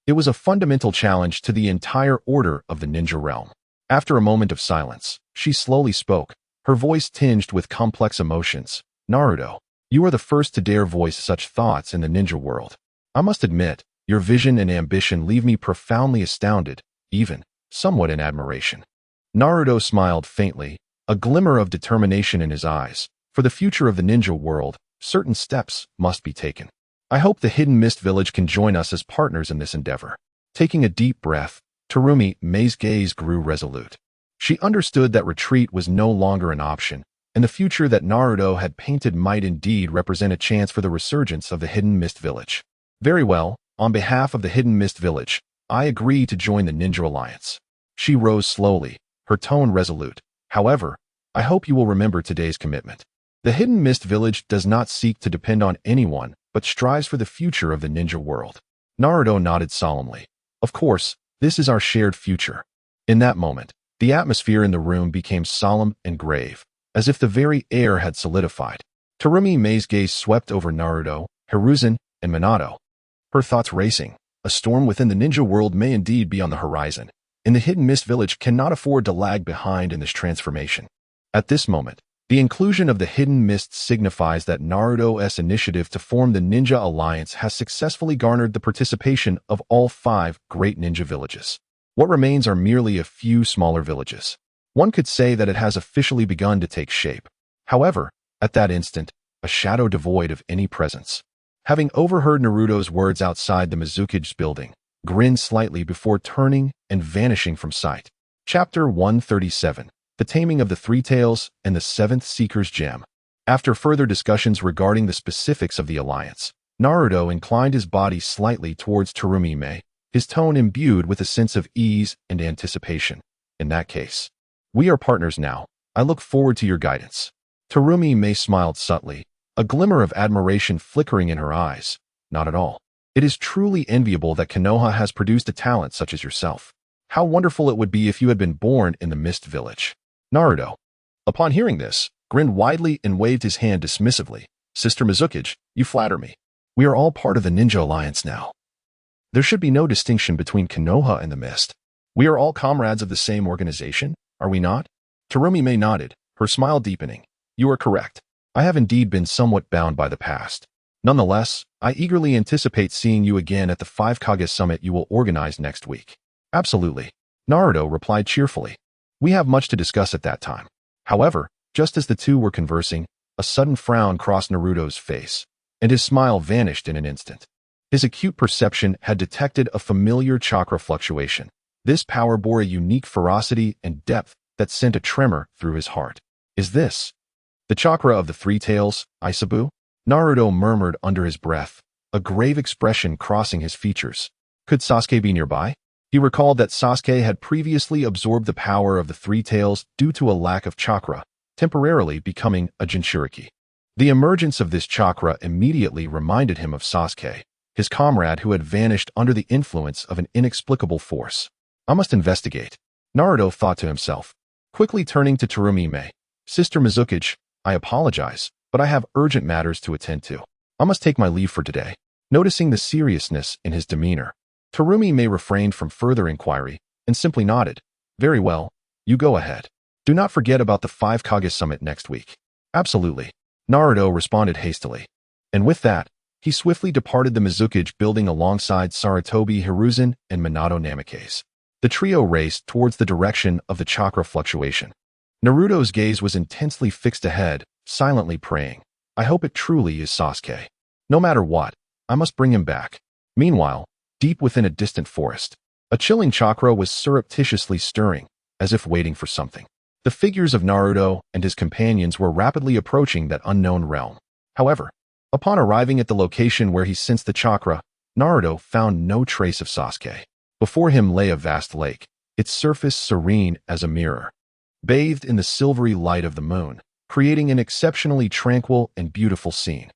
[SPEAKER 1] It was a fundamental challenge to the entire order of the ninja realm. After a moment of silence, she slowly spoke, her voice tinged with complex emotions. "Naruto, you are the first to dare voice such thoughts in the ninja world. I must admit, your vision and ambition leave me profoundly astounded, even somewhat in admiration." Naruto smiled faintly, a glimmer of determination in his eyes. For the future of the ninja world, certain steps must be taken. I hope the Hidden Mist Village can join us as partners in this endeavor. Taking a deep breath, Terumi Mei's gaze grew resolute. She understood that retreat was no longer an option, and the future that Naruto had painted might indeed represent a chance for the resurgence of the Hidden Mist Village. Very well, on behalf of the Hidden Mist Village, I agree to join the Ninja Alliance. She rose slowly, her tone resolute. However, I hope you will remember today's commitment. The Hidden Mist Village does not seek to depend on anyone, but strives for the future of the ninja world. Naruto nodded solemnly. Of course, this is our shared future. In that moment, the atmosphere in the room became solemn and grave, as if the very air had solidified. Terumi Mei's gaze swept over Naruto, Hiruzen, and Minato. Her thoughts racing. A storm within the ninja world may indeed be on the horizon, and the Hidden Mist Village cannot afford to lag behind in this transformation. At this moment, the inclusion of the Hidden Mist signifies that Naruto's initiative to form the Ninja Alliance has successfully garnered the participation of all 5 great ninja villages. What remains are merely a few smaller villages. One could say that it has officially begun to take shape. However, at that instant, a shadow devoid of any presence. Having overheard Naruto's words outside the Mizuki's building, grinned slightly before turning and vanishing from sight. Chapter 137. The Taming of the Three Tails and the Seventh Seeker's Gem. After further discussions regarding the specifics of the alliance, Naruto inclined his body slightly towards Terumi Mei, his tone imbued with a sense of ease and anticipation. In that case, we are partners now. I look forward to your guidance. Terumi Mei smiled subtly, a glimmer of admiration flickering in her eyes. Not at all. It is truly enviable that Konoha has produced a talent such as yourself. How wonderful it would be if you had been born in the Mist Village. Naruto, upon hearing this, grinned widely and waved his hand dismissively. Sister Mizuki, you flatter me. We are all part of the Ninja Alliance now. There should be no distinction between Konoha and the Mist. We are all comrades of the same organization, are we not? Terumi Mei nodded, her smile deepening. You are correct. I have indeed been somewhat bound by the past. Nonetheless, I eagerly anticipate seeing you again at the 5 Kage Summit you will organize next week. Absolutely. Naruto replied cheerfully. We have much to discuss at that time. However, just as the two were conversing, a sudden frown crossed Naruto's face, and his smile vanished in an instant. His acute perception had detected a familiar chakra fluctuation. This power bore a unique ferocity and depth that sent a tremor through his heart. Is this the chakra of the Three Tails, Aisabu? Naruto murmured under his breath, a grave expression crossing his features. Could Sasuke be nearby? He recalled that Sasuke had previously absorbed the power of the Three Tails due to a lack of chakra, temporarily becoming a Jinchuriki. The emergence of this chakra immediately reminded him of Sasuke, his comrade who had vanished under the influence of an inexplicable force. I must investigate, Naruto thought to himself, quickly turning to Terumi Mei. Sister Mizuki, I apologize, but I have urgent matters to attend to. I must take my leave for today. Noticing the seriousness in his demeanor, Terumi Mei refrained from further inquiry and simply nodded. Very well, you go ahead. Do not forget about the 5 Kage Summit next week. Absolutely, Naruto responded hastily. And with that, he swiftly departed the Mizuki building alongside Sarutobi Hiruzen and Minato Namikaze. The trio raced towards the direction of the chakra fluctuation. Naruto's gaze was intensely fixed ahead, silently praying. I hope it truly is Sasuke. No matter what, I must bring him back. Meanwhile, deep within a distant forest, a chilling chakra was surreptitiously stirring, as if waiting for something. The figures of Naruto and his companions were rapidly approaching that unknown realm. However, upon arriving at the location where he sensed the chakra, Naruto found no trace of Sasuke. Before him lay a vast lake, its surface serene as a mirror, bathed in the silvery light of the moon, creating an exceptionally tranquil and beautiful scene.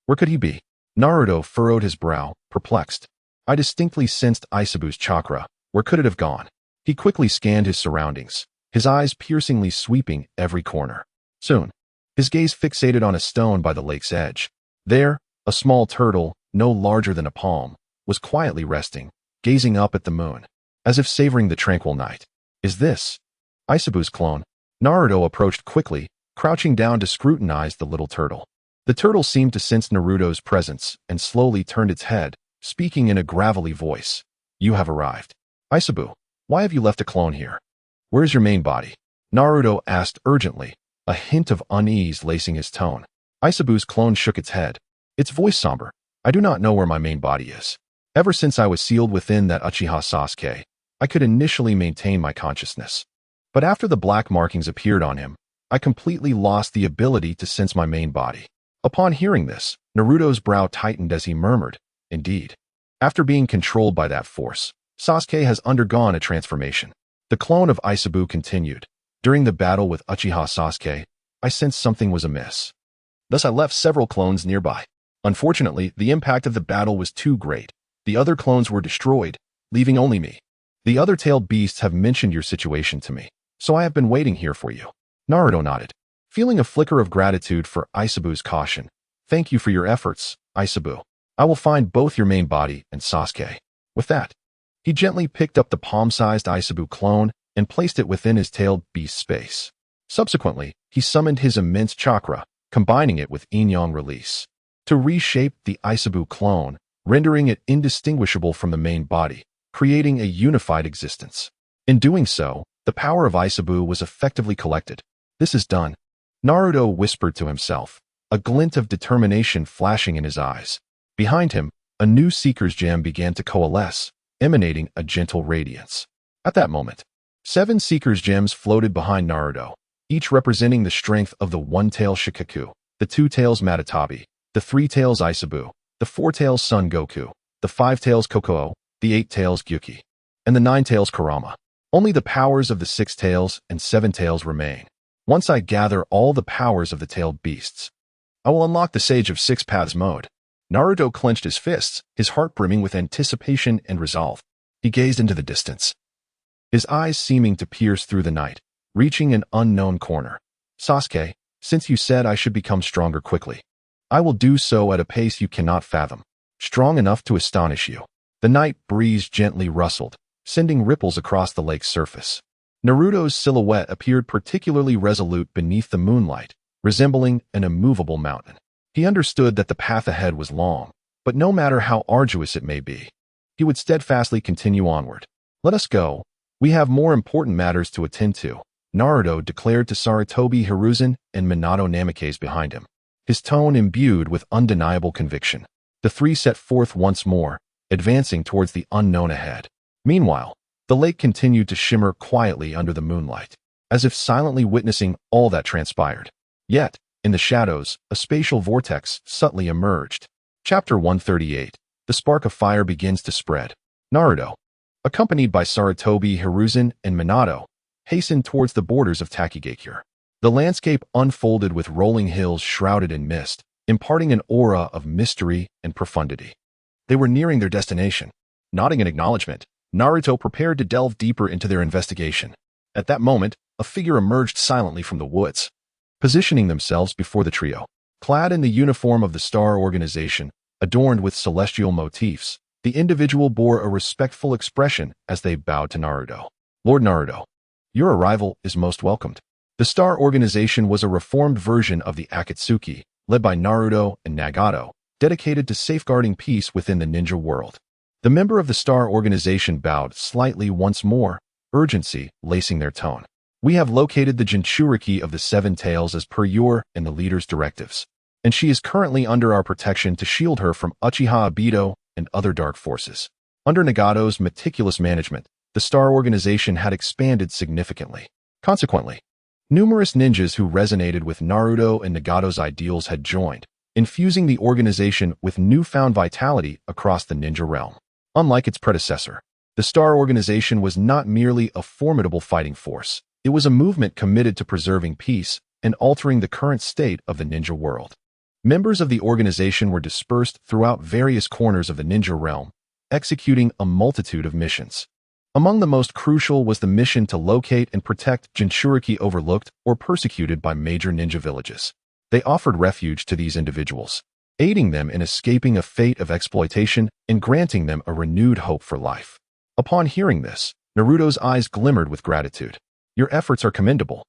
[SPEAKER 1] Where could he be? Naruto furrowed his brow, perplexed. I distinctly sensed Aisabu's chakra. Where could it have gone? He quickly scanned his surroundings, his eyes piercingly sweeping every corner. Soon, his gaze fixated on a stone by the lake's edge. There, a small turtle, no larger than a palm, was quietly resting, gazing up at the moon, as if savoring the tranquil night. Is this Aisabu's clone? Naruto approached quickly, crouching down to scrutinize the little turtle. The turtle seemed to sense Naruto's presence and slowly turned its head, speaking in a gravelly voice. You have arrived. Aisabu, why have you left a clone here? Where's your main body? Naruto asked urgently, a hint of unease lacing his tone. Isabu's clone shook its head, its voice somber. I do not know where my main body is. Ever since I was sealed within that Uchiha Sasuke, I could initially maintain my consciousness. But after the black markings appeared on him, I completely lost the ability to sense my main body. Upon hearing this, Naruto's brow tightened as he murmured, indeed. After being controlled by that force, Sasuke has undergone a transformation. The clone of Isabu continued. During the battle with Uchiha Sasuke, I sensed something was amiss. Thus I left several clones nearby. Unfortunately, the impact of the battle was too great. The other clones were destroyed, leaving only me. The other tailed beasts have mentioned your situation to me, so I have been waiting here for you. Naruto nodded, feeling a flicker of gratitude for Isabu's caution. Thank you for your efforts, Isabu. I will find both your main body and Sasuke. With that, he gently picked up the palm-sized Isabu clone and placed it within his tailed beast space. Subsequently, he summoned his immense chakra, combining it with Yin-Yang release, to reshape the Isabu clone, rendering it indistinguishable from the main body, creating a unified existence. In doing so, the power of Isabu was effectively collected. This is done, Naruto whispered to himself, a glint of determination flashing in his eyes. Behind him, a new Seeker's Gem began to coalesce, emanating a gentle radiance. At that moment, 7 Seeker's Gems floated behind Naruto, each representing the strength of the 1-tail Shikaku, the 2-tails Matatabi, the 3-tails Isabu, the 4-tails Son Goku, the 5-tails Kokoro, the 8-tails Gyuki, and the 9-tails Kurama. Only the powers of the 6-tails and 7-tails remain. Once I gather all the powers of the tailed beasts, I will unlock the Sage of Six Paths mode. Naruto clenched his fists, his heart brimming with anticipation and resolve. He gazed into the distance, his eyes seeming to pierce through the night, reaching an unknown corner. Sasuke, since you said I should become stronger quickly, I will do so at a pace you cannot fathom, strong enough to astonish you. The night breeze gently rustled, sending ripples across the lake's surface. Naruto's silhouette appeared particularly resolute beneath the moonlight, resembling an immovable mountain. He understood that the path ahead was long, but no matter how arduous it may be, he would steadfastly continue onward. Let us go. We have more important matters to attend to, Naruto declared to Sarutobi Hiruzen and Minato Namikaze behind him, his tone imbued with undeniable conviction. The three set forth once more, advancing towards the unknown ahead. Meanwhile, the lake continued to shimmer quietly under the moonlight, as if silently witnessing all that transpired. Yet, in the shadows, a spatial vortex subtly emerged. Chapter 138. The spark of fire begins to spread. Naruto, accompanied by Sarutobi Hiruzen and Minato, hastened towards the borders of Takigakure. The landscape unfolded with rolling hills shrouded in mist, imparting an aura of mystery and profundity. They were nearing their destination. Nodding in acknowledgement, Naruto prepared to delve deeper into their investigation. At that moment, a figure emerged silently from the woods, positioning themselves before the trio. Clad in the uniform of the Star Organization, adorned with celestial motifs, the individual bore a respectful expression as they bowed to Naruto. Lord Naruto, your arrival is most welcomed. The Star Organization was a reformed version of the Akatsuki, led by Naruto and Nagato, dedicated to safeguarding peace within the ninja world. The member of the Star Organization bowed slightly once more, urgency lacing their tone. We have located the Jinchuriki of the 7 Tails as per your and the leader's directives, and she is currently under our protection to shield her from Uchiha Obito and other dark forces. Under Nagato's meticulous management, the Star Organization had expanded significantly. Consequently, numerous ninjas who resonated with Naruto and Nagato's ideals had joined, infusing the organization with newfound vitality across the ninja realm. Unlike its predecessor, the Star Organization was not merely a formidable fighting force. It was a movement committed to preserving peace and altering the current state of the ninja world. Members of the organization were dispersed throughout various corners of the ninja realm, executing a multitude of missions. Among the most crucial was the mission to locate and protect Jinchuriki overlooked or persecuted by major ninja villages. They offered refuge to these individuals, aiding them in escaping a fate of exploitation and granting them a renewed hope for life. Upon hearing this, Naruto's eyes glimmered with gratitude. Your efforts are commendable.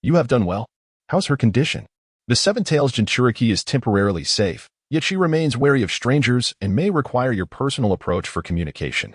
[SPEAKER 1] You have done well. How's her condition? The 7 Tails Jinchuriki is temporarily safe, yet she remains wary of strangers and may require your personal approach for communication.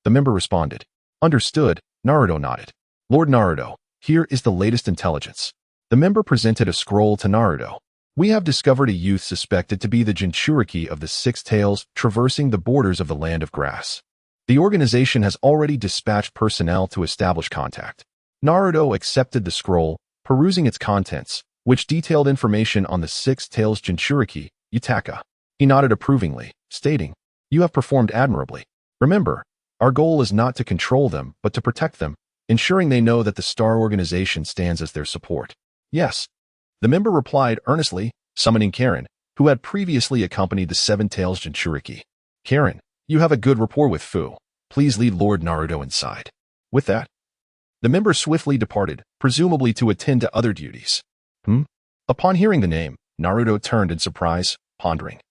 [SPEAKER 1] The member responded. Understood, Naruto nodded. Lord Naruto, here is the latest intelligence. The member presented a scroll to Naruto. We have discovered a youth suspected to be the Jinchuriki of the Six Tails traversing the borders of the Land of Grass. The organization has already dispatched personnel to establish contact. Naruto accepted the scroll, perusing its contents, which detailed information on the Six Tails Jinchuriki, Yutaka. He nodded approvingly, stating, "You have performed admirably. Remember, our goal is not to control them, but to protect them, ensuring they know that the Star Organization stands as their support." "Yes." The member replied earnestly, summoning Karen, who had previously accompanied the Seven Tails Jinchuriki. "Karen, you have a good rapport with Fu. Please lead Lord Naruto inside." With that, the member swiftly departed, presumably to attend to other duties. Upon hearing the name, Naruto turned in surprise, pondering.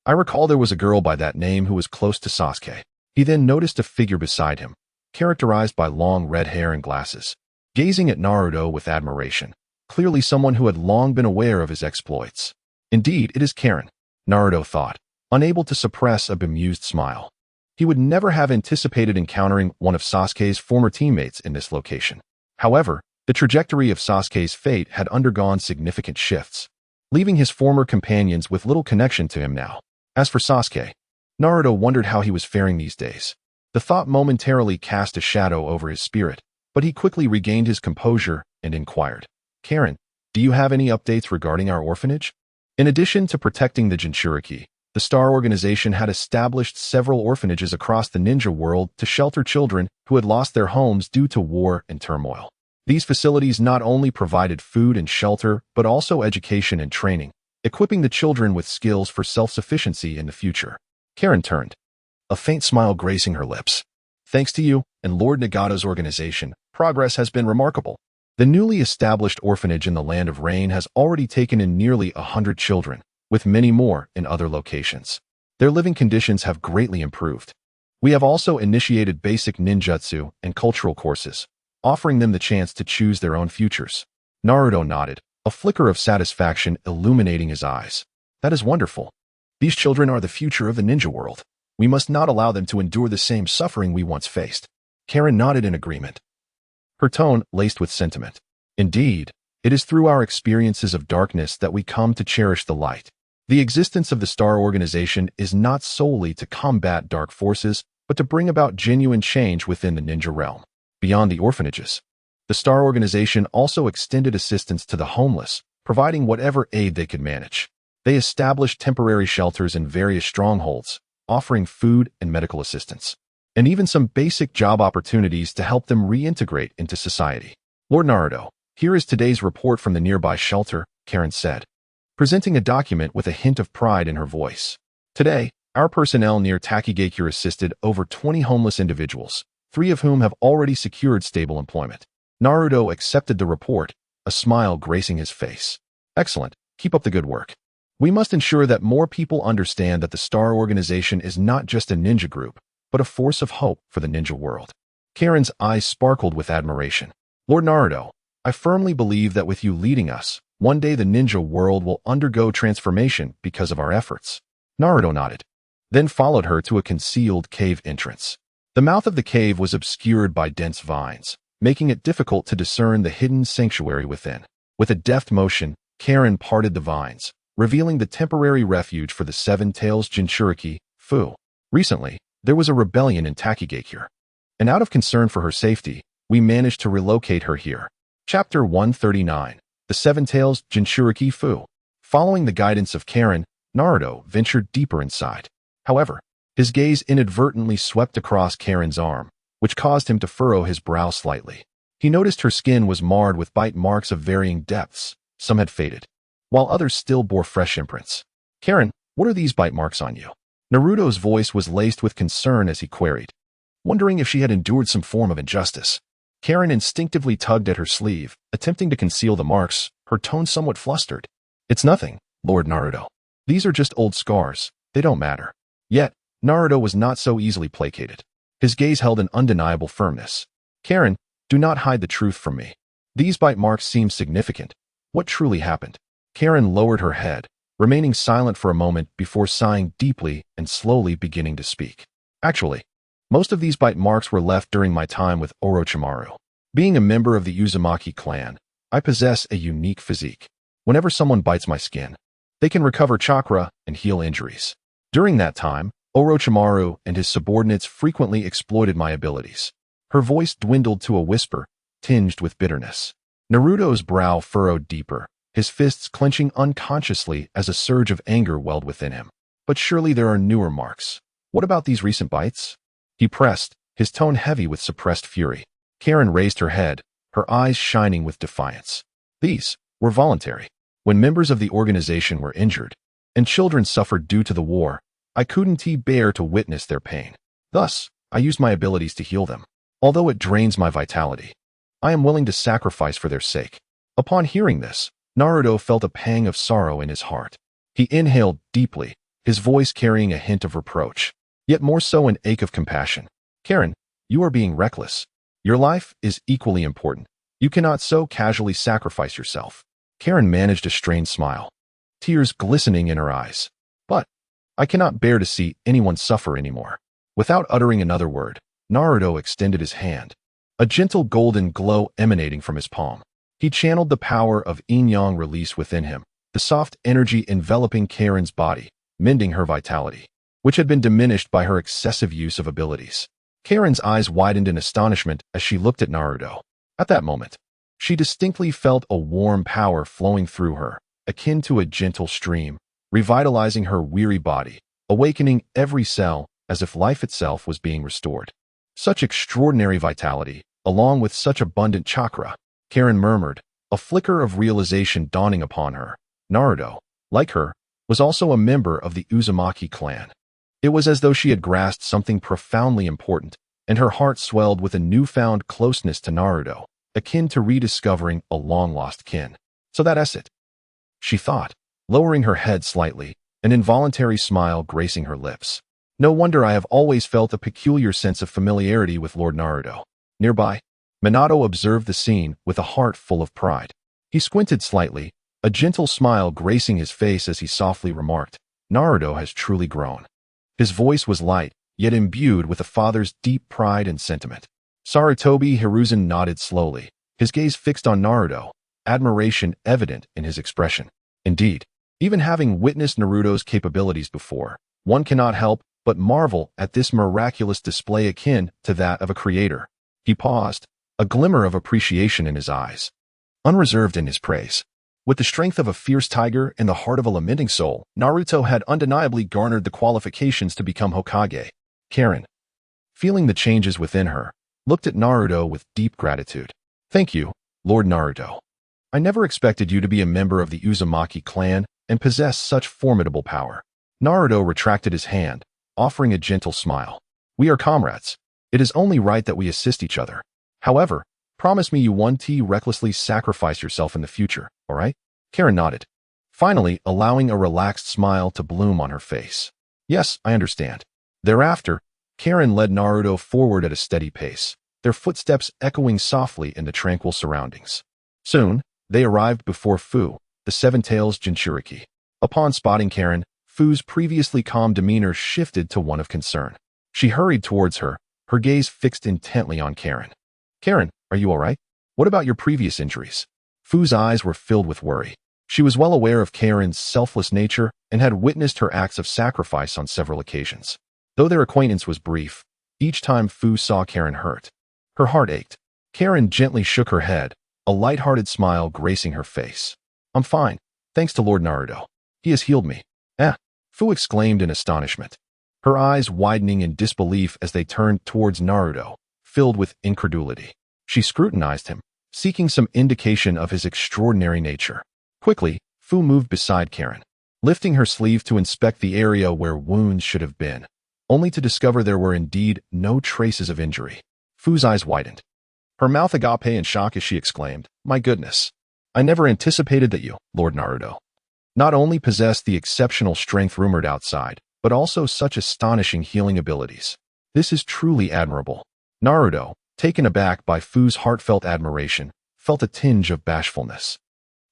[SPEAKER 1] I recall there was a girl by that name who was close to Sasuke. He then noticed a figure beside him, characterized by long red hair and glasses, gazing at Naruto with admiration. Clearly someone who had long been aware of his exploits. Indeed, it is Karen, Naruto thought, unable to suppress a bemused smile. He would never have anticipated encountering one of Sasuke's former teammates in this location. However, the trajectory of Sasuke's fate had undergone significant shifts, leaving his former companions with little connection to him now. As for Sasuke, Naruto wondered how he was faring these days. The thought momentarily cast a shadow over his spirit, but he quickly regained his composure and inquired, "Karen, do you have any updates regarding our orphanage?" In addition to protecting the Jinchuriki, the Star Organization had established several orphanages across the ninja world to shelter children who had lost their homes due to war and turmoil. These facilities not only provided food and shelter, but also education and training, equipping the children with skills for self-sufficiency in the future. Karen turned, a faint smile gracing her lips. "Thanks to you and Lord Nagata's organization, progress has been remarkable. The newly established orphanage in the Land of Rain has already taken in nearly 100 children, with many more in other locations. Their living conditions have greatly improved. We have also initiated basic ninjutsu and cultural courses, offering them the chance to choose their own futures." Naruto nodded, a flicker of satisfaction illuminating his eyes. "That is wonderful. These children are the future of the ninja world. We must not allow them to endure the same suffering we once faced." Karen nodded in agreement, her tone laced with sentiment. "Indeed, it is through our experiences of darkness that we come to cherish the light. The existence of the Star Organization is not solely to combat dark forces, but to bring about genuine change within the ninja realm." Beyond the orphanages, the Star Organization also extended assistance to the homeless, providing whatever aid they could manage. They established temporary shelters in various strongholds, offering food and medical assistance, and even some basic job opportunities to help them reintegrate into society. "Lord Naruto, here is today's report from the nearby shelter," Karen said, presenting a document with a hint of pride in her voice. "Today, our personnel near Takigakure assisted over 20 homeless individuals, 3 of whom have already secured stable employment." Naruto accepted the report, a smile gracing his face. "Excellent. Keep up the good work. We must ensure that more people understand that the Star Organization is not just a ninja group, but a force of hope for the ninja world." Karen's eyes sparkled with admiration. "Lord Naruto, I firmly believe that with you leading us, one day the ninja world will undergo transformation because of our efforts." Naruto nodded, then followed her to a concealed cave entrance. The mouth of the cave was obscured by dense vines, making it difficult to discern the hidden sanctuary within. With a deft motion, Karen parted the vines, revealing the temporary refuge for the Seven Tails Jinchuriki, Fu. "Recently, there was a rebellion in Takigakure, and out of concern for her safety, we managed to relocate her here." Chapter 139, The Seven Tails Jinchuriki Fu. Following the guidance of Karen, Naruto ventured deeper inside. However, his gaze inadvertently swept across Karen's arm, which caused him to furrow his brow slightly. He noticed her skin was marred with bite marks of varying depths. Some had faded, while others still bore fresh imprints. "Karen, what are these bite marks on you?" Naruto's voice was laced with concern as he queried, wondering if she had endured some form of injustice. Karen instinctively tugged at her sleeve, attempting to conceal the marks, her tone somewhat flustered. "It's nothing, Lord Naruto. These are just old scars. They don't matter." Yet, Naruto was not so easily placated. His gaze held an undeniable firmness. "Karen, do not hide the truth from me. These bite marks seem significant. What truly happened?" Karen lowered her head, remaining silent for a moment before sighing deeply and slowly beginning to speak. "Actually, most of these bite marks were left during my time with Orochimaru. Being a member of the Uzumaki clan, I possess a unique physique. Whenever someone bites my skin, They can recover chakra and heal injuries. During that time, Orochimaru and his subordinates frequently exploited my abilities. Her voice dwindled to a whisper, tinged with bitterness. Naruto's brow furrowed deeper, his fists clenching unconsciously as a surge of anger welled within him. But surely there are newer marks. What about these recent bites? He pressed, his tone heavy with suppressed fury. Karen raised her head, her eyes shining with defiance. These were voluntary. When members of the organization were injured, and children suffered due to the war, I couldn't bear to witness their pain. Thus, I used my abilities to heal them. Although it drains my vitality, I am willing to sacrifice for their sake. Upon hearing this, Naruto felt a pang of sorrow in his heart. He inhaled deeply, his voice carrying a hint of reproach, yet more so an ache of compassion. Karen, you are being reckless. Your life is equally important. You cannot so casually sacrifice yourself. Karen managed a strained smile, tears glistening in her eyes. But I cannot bear to see anyone suffer anymore. Without uttering another word, Naruto extended his hand, a gentle golden glow emanating from his palm. He channeled the power of yin-yang release within him, the soft energy enveloping Karen's body, mending her vitality, which had been diminished by her excessive use of abilities. Karen's eyes widened in astonishment as she looked at Naruto. At that moment, she distinctly felt a warm power flowing through her, akin to a gentle stream, revitalizing her weary body, awakening every cell as if life itself was being restored. Such extraordinary vitality, along with such abundant chakra, Karen murmured, a flicker of realization dawning upon her. Naruto, like her, was also a member of the Uzumaki clan. It was as though she had grasped something profoundly important, and her heart swelled with a newfound closeness to Naruto, akin to rediscovering a long-lost kin. So that's it, she thought, lowering her head slightly, an involuntary smile gracing her lips. No wonder I have always felt a peculiar sense of familiarity with Lord Naruto. Nearby, Minato observed the scene with a heart full of pride. He squinted slightly, a gentle smile gracing his face as he softly remarked, Naruto has truly grown. His voice was light, yet imbued with a father's deep pride and sentiment. Sarutobi Hiruzen nodded slowly, his gaze fixed on Naruto, admiration evident in his expression. Indeed, even having witnessed Naruto's capabilities before, one cannot help but marvel at this miraculous display akin to that of a creator. He paused, a glimmer of appreciation in his eyes, unreserved in his praise. With the strength of a fierce tiger and the heart of a lamenting soul, Naruto had undeniably garnered the qualifications to become Hokage. Karen, feeling the changes within her, looked at Naruto with deep gratitude. Thank you, Lord Naruto. I never expected you to be a member of the Uzumaki clan and possess such formidable power. Naruto retracted his hand, offering a gentle smile. We are comrades. It is only right that we assist each other. However, promise me you won't recklessly sacrifice yourself in the future, all right? Karen nodded, finally allowing a relaxed smile to bloom on her face. Yes, I understand. Thereafter, Karen led Naruto forward at a steady pace, their footsteps echoing softly in the tranquil surroundings. Soon, they arrived before Fu, the Seven-Tails Jinchuriki. Upon spotting Karen, Fu's previously calm demeanor shifted to one of concern. She hurried towards her, her gaze fixed intently on Karen. Karen, are you all right? What about your previous injuries? Fu's eyes were filled with worry. She was well aware of Karen's selfless nature and had witnessed her acts of sacrifice on several occasions. Though their acquaintance was brief, each time Fu saw Karen hurt, her heart ached. Karen gently shook her head, a light-hearted smile gracing her face. I'm fine, thanks to Lord Naruto. He has healed me. Fu exclaimed in astonishment, her eyes widening in disbelief as they turned towards Naruto, filled with incredulity. She scrutinized him, seeking some indication of his extraordinary nature. Quickly, Fu moved beside Karen, lifting her sleeve to inspect the area where wounds should have been, only to discover there were indeed no traces of injury. Fu's eyes widened, her mouth agape in shock as she exclaimed, My goodness, I never anticipated that you, Lord Naruto, not only possessed the exceptional strength rumored outside, but also such astonishing healing abilities. This is truly admirable. Naruto, taken aback by Fu's heartfelt admiration, felt a tinge of bashfulness.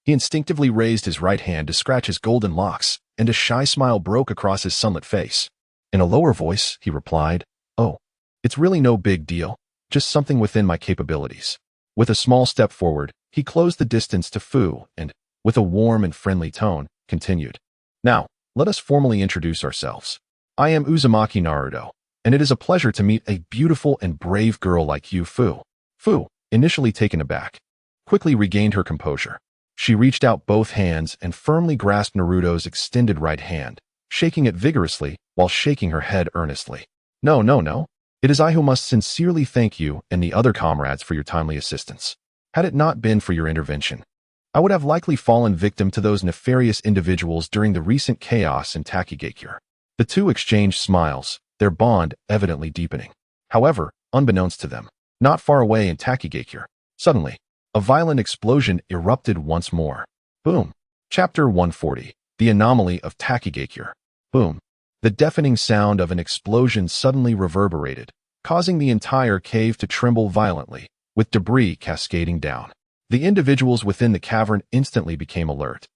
[SPEAKER 1] He instinctively raised his right hand to scratch his golden locks, and a shy smile broke across his sunlit face. In a lower voice, he replied, Oh, it's really no big deal, just something within my capabilities. With a small step forward, he closed the distance to Fu and, with a warm and friendly tone, continued, Now, let us formally introduce ourselves. I am Uzumaki Naruto, and it is a pleasure to meet a beautiful and brave girl like you, Fu. Fu, initially taken aback, quickly regained her composure. She reached out both hands and firmly grasped Naruto's extended right hand, shaking it vigorously while shaking her head earnestly. No, no, no. It is I who must sincerely thank you and the other comrades for your timely assistance. Had it not been for your intervention, I would have likely fallen victim to those nefarious individuals during the recent chaos in Takigakure. The two exchanged smiles, their bond evidently deepening. However, unbeknownst to them, not far away in Takigakure, suddenly, a violent explosion erupted once more. Boom. Chapter 140. The Anomaly of Takigakure. Boom. The deafening sound of an explosion suddenly reverberated, causing the entire cave to tremble violently, with debris cascading down. The individuals within the cavern instantly became alert,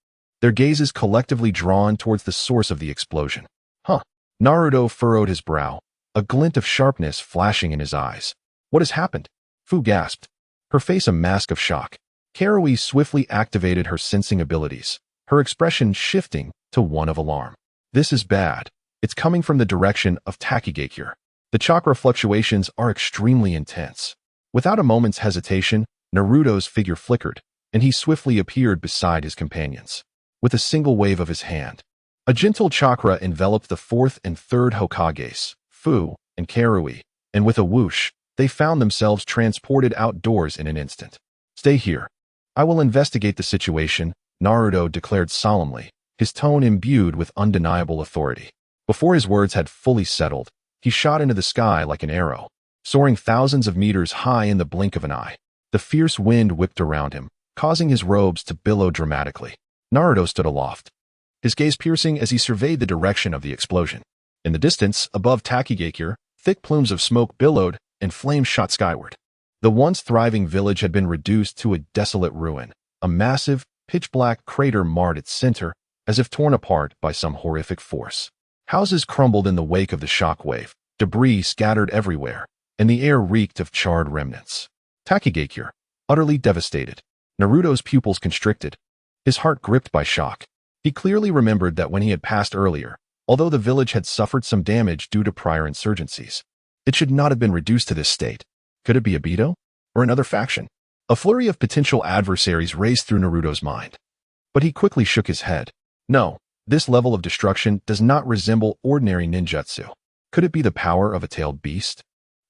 [SPEAKER 1] their gazes collectively drawn towards the source of the explosion. Huh. Naruto furrowed his brow, a glint of sharpness flashing in his eyes. What has happened? Fu gasped, her face a mask of shock. Karui swiftly activated her sensing abilities, her expression shifting to one of alarm. This is bad. It's coming from the direction of Takigakure. The chakra fluctuations are extremely intense. Without a moment's hesitation, Naruto's figure flickered, and he swiftly appeared beside his companions. With a single wave of his hand, a gentle chakra enveloped the fourth and third Hokages, Fu and Karui, and with a whoosh, they found themselves transported outdoors in an instant. Stay here. I will investigate the situation, Naruto declared solemnly, his tone imbued with undeniable authority. Before his words had fully settled, he shot into the sky like an arrow, soaring thousands of meters high in the blink of an eye. The fierce wind whipped around him, causing his robes to billow dramatically. Naruto stood aloft, his gaze piercing as he surveyed the direction of the explosion. In the distance, above Takigakure, thick plumes of smoke billowed and flames shot skyward. The once thriving village had been reduced to a desolate ruin. A massive, pitch-black crater marred its center, as if torn apart by some horrific force. Houses crumbled in the wake of the shockwave, debris scattered everywhere, and the air reeked of charred remnants. Takigakure, utterly devastated. Naruto's pupils constricted, his heart gripped by shock. He clearly remembered that when he had passed earlier, although the village had suffered some damage due to prior insurgencies, it should not have been reduced to this state. Could it be Obito? Or another faction? A flurry of potential adversaries raced through Naruto's mind. But he quickly shook his head. No, this level of destruction does not resemble ordinary ninjutsu. Could it be the power of a tailed beast?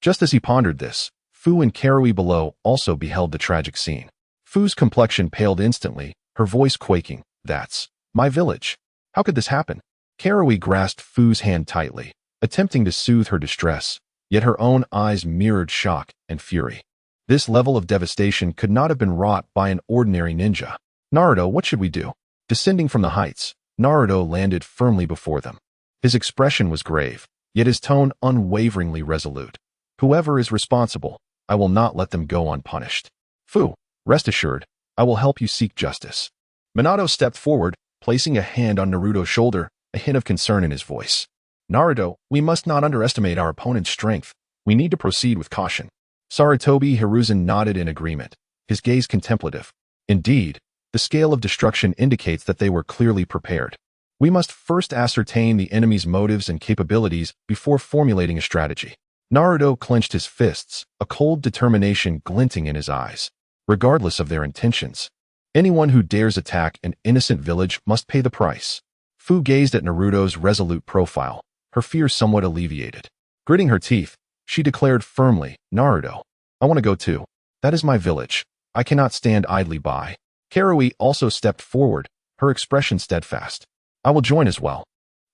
[SPEAKER 1] Just as he pondered this, Fu and Karui below also beheld the tragic scene. Fu's complexion paled instantly, her voice quaking. That's my village. How could this happen? Karui grasped Fu's hand tightly, attempting to soothe her distress, yet her own eyes mirrored shock and fury. This level of devastation could not have been wrought by an ordinary ninja. Naruto, what should we do? Descending from the heights, Naruto landed firmly before them. His expression was grave, yet his tone unwaveringly resolute. Whoever is responsible, I will not let them go unpunished. Fu, rest assured, I will help you seek justice. Minato stepped forward, placing a hand on Naruto's shoulder, a hint of concern in his voice. Naruto, we must not underestimate our opponent's strength. We need to proceed with caution. Sarutobi Hiruzen nodded in agreement, his gaze contemplative. Indeed, the scale of destruction indicates that they were clearly prepared. We must first ascertain the enemy's motives and capabilities before formulating a strategy. Naruto clenched his fists, a cold determination glinting in his eyes. Regardless of their intentions, anyone who dares attack an innocent village must pay the price. Fu gazed at Naruto's resolute profile, her fear somewhat alleviated. Gritting her teeth, she declared firmly, Naruto, I want to go too. That is my village. I cannot stand idly by. Karui also stepped forward, her expression steadfast. I will join as well.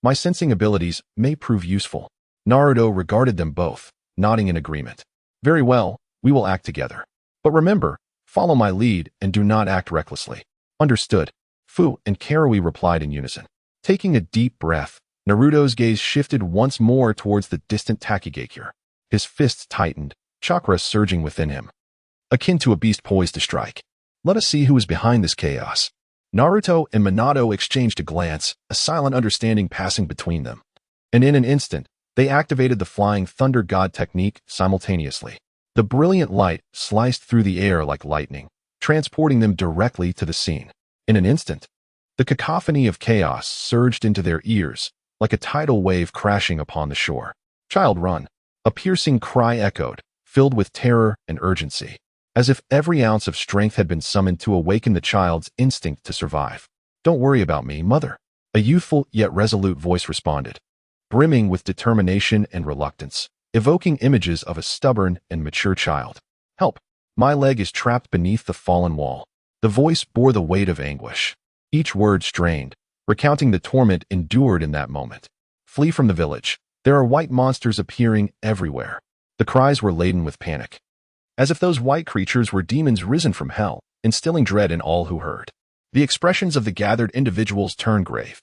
[SPEAKER 1] My sensing abilities may prove useful. Naruto regarded them both, nodding in agreement. Very well, we will act together. But remember, follow my lead and do not act recklessly. Understood. Fu and Karui replied in unison. Taking a deep breath, Naruto's gaze shifted once more towards the distant Takigakure. His fists tightened, chakra surging within him, akin to a beast poised to strike. Let us see who is behind this chaos. Naruto and Minato exchanged a glance, a silent understanding passing between them. And in an instant, they activated the Flying Thunder God technique simultaneously. The brilliant light sliced through the air like lightning, transporting them directly to the scene. In an instant, The cacophony of chaos surged into their ears, like a tidal wave crashing upon the shore. "Child, run!" A piercing cry echoed, filled with terror and urgency, as if every ounce of strength had been summoned to awaken the child's instinct to survive. "Don't worry about me, mother," a youthful yet resolute voice responded, brimming with determination and reluctance, evoking images of a stubborn and mature child. "Help! My leg is trapped beneath the fallen wall." The voice bore the weight of anguish, each word strained, recounting the torment endured in that moment. "Flee from the village. There are white monsters appearing everywhere." The cries were laden with panic, as if those white creatures were demons risen from hell, instilling dread in all who heard. The expressions of the gathered individuals turned grave,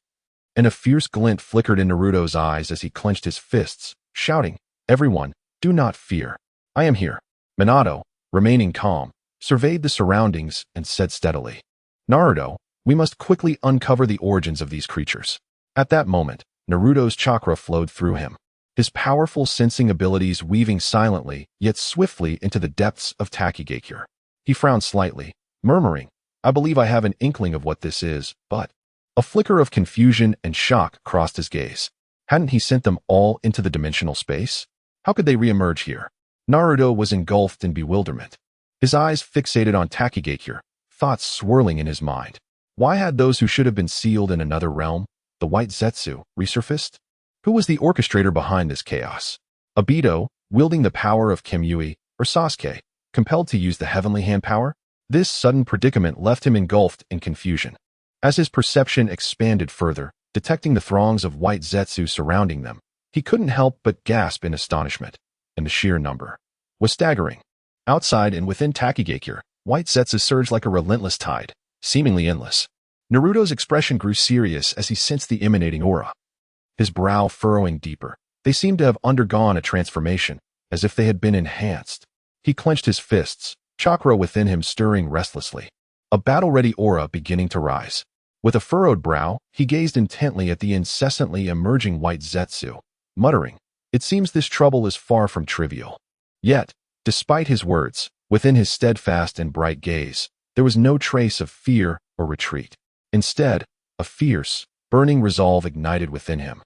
[SPEAKER 1] and a fierce glint flickered in Naruto's eyes as he clenched his fists, shouting, "Everyone, do not fear. I am here." Minato, remaining calm, surveyed the surroundings and said steadily, "Naruto, we must quickly uncover the origins of these creatures." At that moment, Naruto's chakra flowed through him, his powerful sensing abilities weaving silently yet swiftly into the depths of Takigakure. He frowned slightly, murmuring, "I believe I have an inkling of what this is, but—" A flicker of confusion and shock crossed his gaze. Hadn't he sent them all into the dimensional space? How could they reemerge here? Naruto was engulfed in bewilderment, his eyes fixated on Takigakure, thoughts swirling in his mind. Why had those who should have been sealed in another realm, the White Zetsu, resurfaced? Who was the orchestrator behind this chaos? Obito, wielding the power of Kimui, or Sasuke, compelled to use the heavenly hand power? This sudden predicament left him engulfed in confusion. As his perception expanded further, detecting the throngs of white Zetsu surrounding them, he couldn't help but gasp in astonishment, and the sheer number was staggering. Outside and within Takigakure, white Zetsu surged like a relentless tide, seemingly endless. Naruto's expression grew serious as he sensed the emanating aura, his brow furrowing deeper. They seemed to have undergone a transformation, as if they had been enhanced. He clenched his fists, chakra within him stirring restlessly, a battle-ready aura beginning to rise. With a furrowed brow, he gazed intently at the incessantly emerging white Zetsu, muttering, "It seems this trouble is far from trivial." Yet, despite his words, within his steadfast and bright gaze, there was no trace of fear or retreat. Instead, a fierce, burning resolve ignited within him,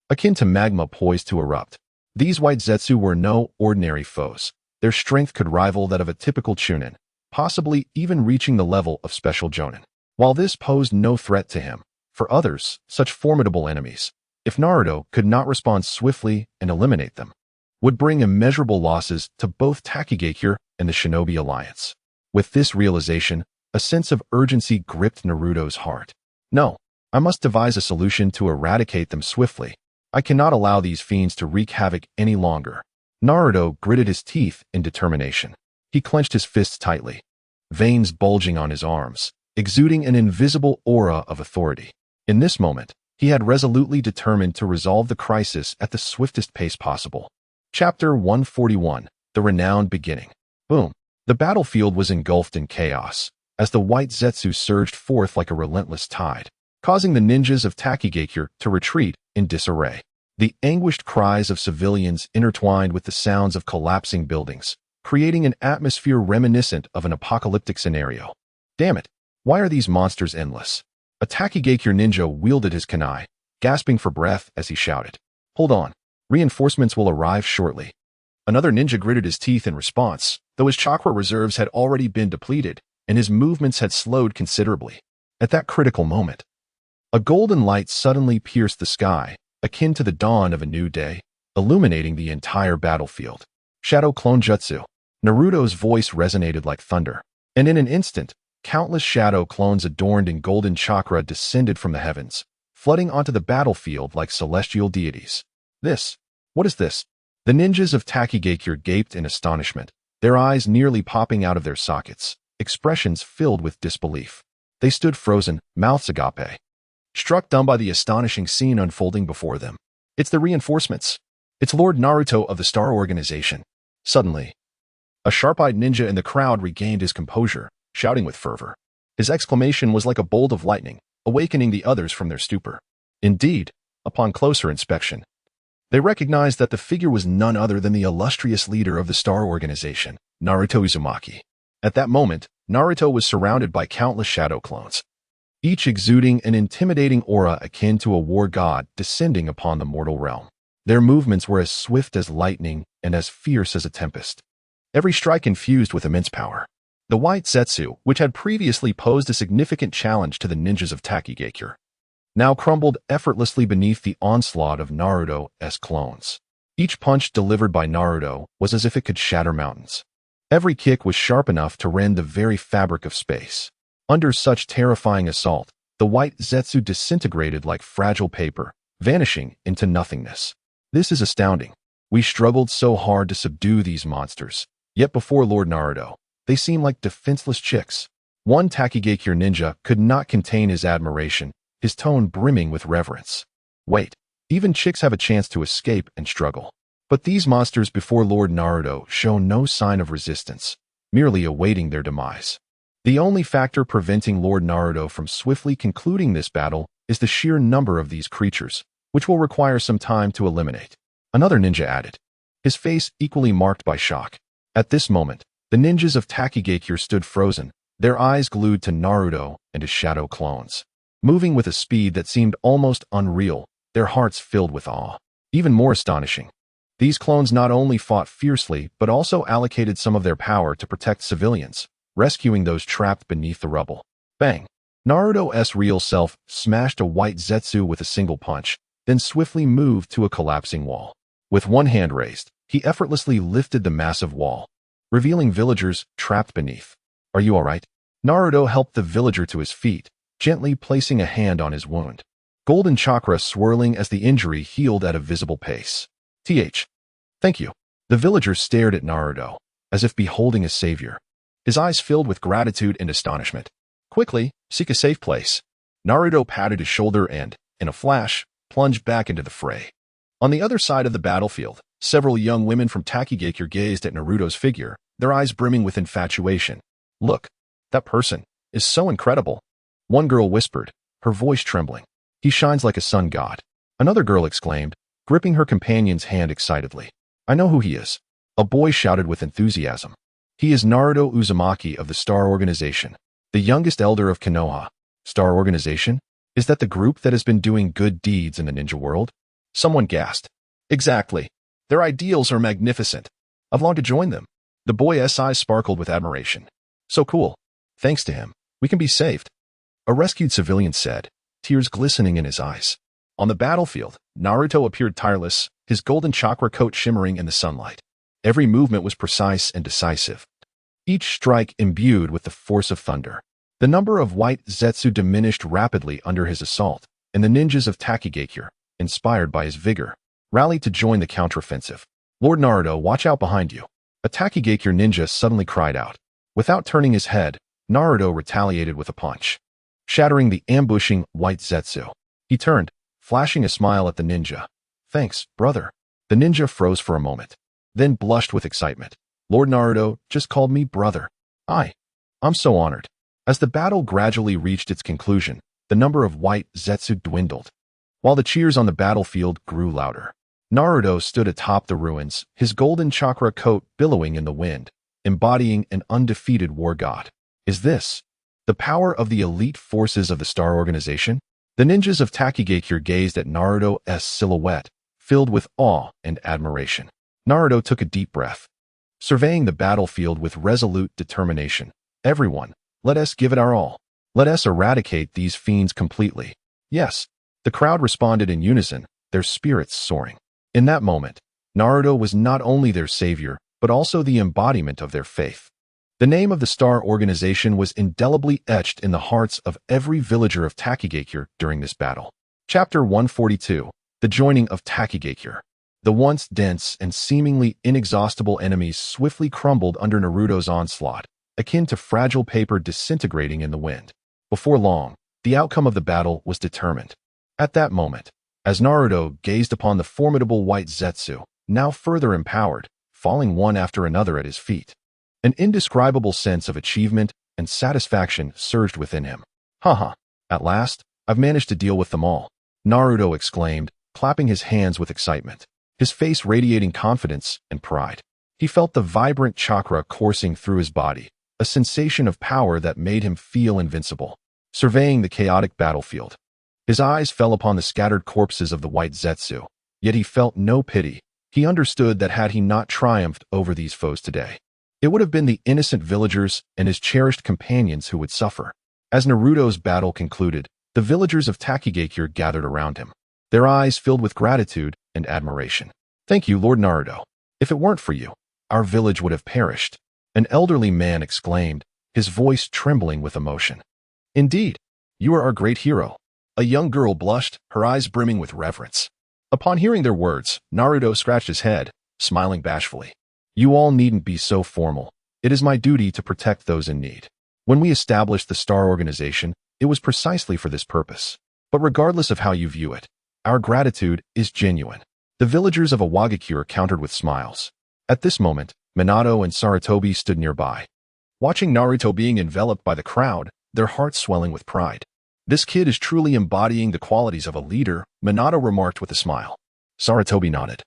[SPEAKER 1] akin to magma poised to erupt. These white Zetsu were no ordinary foes. Their strength could rival that of a typical Chunin, possibly even reaching the level of special Jonin. While this posed no threat to him, for others, such formidable enemies, if Naruto could not respond swiftly and eliminate them, would bring immeasurable losses to both Takigakure and the Shinobi Alliance. With this realization, a sense of urgency gripped Naruto's heart. "No, I must devise a solution to eradicate them swiftly. I cannot allow these fiends to wreak havoc any longer." Naruto gritted his teeth in determination. He clenched his fists tightly, veins bulging on his arms, exuding an invisible aura of authority. In this moment, he had resolutely determined to resolve the crisis at the swiftest pace possible. Chapter 141, The Renowned Beginning. Boom. The battlefield was engulfed in chaos, as the white Zetsu surged forth like a relentless tide, causing the ninjas of Takigakure to retreat in disarray. The anguished cries of civilians intertwined with the sounds of collapsing buildings, creating an atmosphere reminiscent of an apocalyptic scenario. "Damn it, why are these monsters endless?" A Takigakure ninja wielded his kunai, gasping for breath as he shouted, "Hold on, reinforcements will arrive shortly." Another ninja gritted his teeth in response, though his chakra reserves had already been depleted and his movements had slowed considerably. At that critical moment, a golden light suddenly pierced the sky, akin to the dawn of a new day, illuminating the entire battlefield. "Shadow Clone Jutsu." Naruto's voice resonated like thunder, and in an instant, countless shadow clones adorned in golden chakra descended from the heavens, flooding onto the battlefield like celestial deities. What is this?" The ninjas of Takigakure gaped in astonishment, their eyes nearly popping out of their sockets, expressions filled with disbelief. They stood frozen, mouths agape, struck dumb by the astonishing scene unfolding before them. "It's the reinforcements. It's Lord Naruto of the Star Organization." Suddenly, a sharp-eyed ninja in the crowd regained his composure, shouting with fervor. His exclamation was like a bolt of lightning, awakening the others from their stupor. Indeed, upon closer inspection, they recognized that the figure was none other than the illustrious leader of the Star Organization, Naruto Uzumaki. At that moment, Naruto was surrounded by countless shadow clones, each exuding an intimidating aura akin to a war god descending upon the mortal realm. Their movements were as swift as lightning and as fierce as a tempest. Every strike infused with immense power. The white Zetsu, which had previously posed a significant challenge to the ninjas of Takigakure, now crumbled effortlessly beneath the onslaught of Naruto's clones. Each punch delivered by Naruto was as if it could shatter mountains. Every kick was sharp enough to rend the very fabric of space. Under such terrifying assault, the white Zetsu disintegrated like fragile paper, vanishing into nothingness. This is astounding. We struggled so hard to subdue these monsters, yet before Lord Naruto, they seem like defenseless chicks. One Takigakure ninja could not contain his admiration, his tone brimming with reverence. Wait, even chicks have a chance to escape and struggle. But these monsters before Lord Naruto show no sign of resistance, merely awaiting their demise. The only factor preventing Lord Naruto from swiftly concluding this battle is the sheer number of these creatures, which will require some time to eliminate. Another ninja added, his face equally marked by shock. At this moment, the ninjas of Takigakure stood frozen, their eyes glued to Naruto and his shadow clones. Moving with a speed that seemed almost unreal, their hearts filled with awe. Even more astonishing, these clones not only fought fiercely but also allocated some of their power to protect civilians, rescuing those trapped beneath the rubble. Bang! Naruto's real self smashed a white Zetsu with a single punch, then swiftly moved to a collapsing wall. With one hand raised, he effortlessly lifted the massive wall, revealing villagers trapped beneath. Are you all right? Naruto helped the villager to his feet, gently placing a hand on his wound. Golden chakra swirling as the injury healed at a visible pace. Thank you. The villager stared at Naruto, as if beholding a savior. His eyes filled with gratitude and astonishment. Quickly, seek a safe place. Naruto patted his shoulder and, in a flash, plunged back into the fray. On the other side of the battlefield, several young women from Takigakure gazed at Naruto's figure, their eyes brimming with infatuation. Look, that person is so incredible. One girl whispered, her voice trembling. He shines like a sun god. Another girl exclaimed, gripping her companion's hand excitedly. I know who he is. A boy shouted with enthusiasm. He is Naruto Uzumaki of the Star Organization, the youngest elder of Konoha. Star Organization? Is that the group that has been doing good deeds in the ninja world? Someone gasped. Exactly. Their ideals are magnificent. I've longed to join them. The boy's eyes sparkled with admiration. So cool. Thanks to him, we can be saved. A rescued civilian said, tears glistening in his eyes. On the battlefield, Naruto appeared tireless, his golden chakra coat shimmering in the sunlight. Every movement was precise and decisive, each strike imbued with the force of thunder. The number of white Zetsu diminished rapidly under his assault, and the ninjas of Takigakure, inspired by his vigor, rallied to join the counteroffensive. Lord Naruto, watch out behind you. A Takigakure ninja suddenly cried out. Without turning his head, Naruto retaliated with a punch, shattering the ambushing white Zetsu. He turned, flashing a smile at the ninja. Thanks, brother. The ninja froze for a moment, then blushed with excitement. Lord Naruto just called me brother. I'm so honored. As the battle gradually reached its conclusion, the number of white Zetsu dwindled, while the cheers on the battlefield grew louder. Naruto stood atop the ruins, his golden chakra coat billowing in the wind, embodying an undefeated war god. Is this the power of the elite forces of the Star Organization? The ninjas of Takigakure gazed at Naruto's silhouette, filled with awe and admiration. Naruto took a deep breath, surveying the battlefield with resolute determination. Everyone, let us give it our all. Let us eradicate these fiends completely. Yes, the crowd responded in unison, their spirits soaring. In that moment, Naruto was not only their savior, but also the embodiment of their faith. The name of the Star Organization was indelibly etched in the hearts of every villager of Takigakure during this battle. Chapter 142, The Joining of Takigakure. The once dense and seemingly inexhaustible enemies swiftly crumbled under Naruto's onslaught, akin to fragile paper disintegrating in the wind. Before long, the outcome of the battle was determined. At that moment, as Naruto gazed upon the formidable white Zetsu, now further empowered, falling one after another at his feet, an indescribable sense of achievement and satisfaction surged within him. Haha, at last, I've managed to deal with them all, Naruto exclaimed, clapping his hands with excitement, his face radiating confidence and pride. He felt the vibrant chakra coursing through his body, a sensation of power that made him feel invincible. surveying the chaotic battlefield. His eyes fell upon the scattered corpses of the white Zetsu, yet he felt no pity. He understood that had he not triumphed over these foes today, it would have been the innocent villagers and his cherished companions who would suffer. As Naruto's battle concluded, the villagers of Takigakure gathered around him, their eyes filled with gratitude and admiration. "Thank you, Lord Naruto. If it weren't for you, our village would have perished," an elderly man exclaimed, his voice trembling with emotion. "Indeed, you are our great hero." A young girl blushed, her eyes brimming with reverence. Upon hearing their words, Naruto scratched his head, smiling bashfully. "You all needn't be so formal. It is my duty to protect those in need. When we established the Star Organization, it was precisely for this purpose. But regardless of how you view it, our gratitude is genuine." The villagers of Awagakure countered with smiles. At this moment, Minato and Sarutobi stood nearby, watching Naruto being enveloped by the crowd, their hearts swelling with pride. "This kid is truly embodying the qualities of a leader," Minato remarked with a smile. Sarutobi nodded,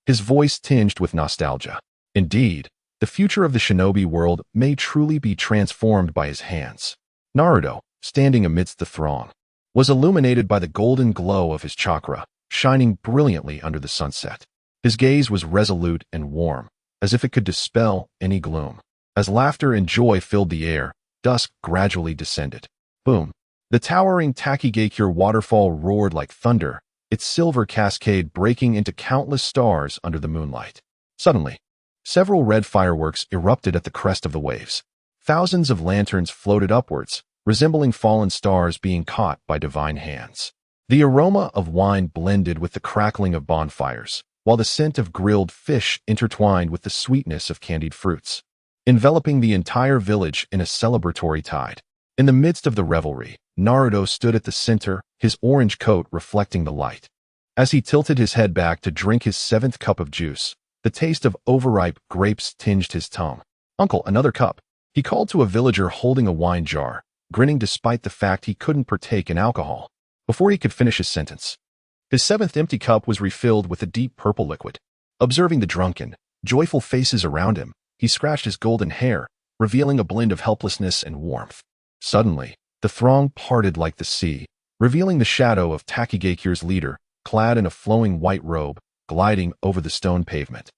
[SPEAKER 1] his voice tinged with nostalgia. Indeed, the future of the shinobi world may truly be transformed by his hands. Naruto, standing amidst the throng, was illuminated by the golden glow of his chakra, shining brilliantly under the sunset. His gaze was resolute and warm, as if it could dispel any gloom. As laughter and joy filled the air, dusk gradually descended. Boom! The towering Takigakure waterfall roared like thunder, its silver cascade breaking into countless stars under the moonlight. Suddenly, several red fireworks erupted at the crest of the waves. Thousands of lanterns floated upwards, resembling fallen stars being caught by divine hands. The aroma of wine blended with the crackling of bonfires, while the scent of grilled fish intertwined with the sweetness of candied fruits, enveloping the entire village in a celebratory tide. In the midst of the revelry, Naruto stood at the center, his orange coat reflecting the light. As he tilted his head back to drink his 7th cup of juice, the taste of overripe grapes tinged his tongue. "Uncle, another cup," he called to a villager holding a wine jar, grinning despite the fact he couldn't partake in alcohol. Before he could finish his sentence, his 7th empty cup was refilled with a deep purple liquid. Observing the drunken, joyful faces around him, he scratched his golden hair, revealing a blend of helplessness and warmth. Suddenly, the throng parted like the sea, revealing the shadow of Takigakure's leader, clad in a flowing white robe, gliding over the stone pavement.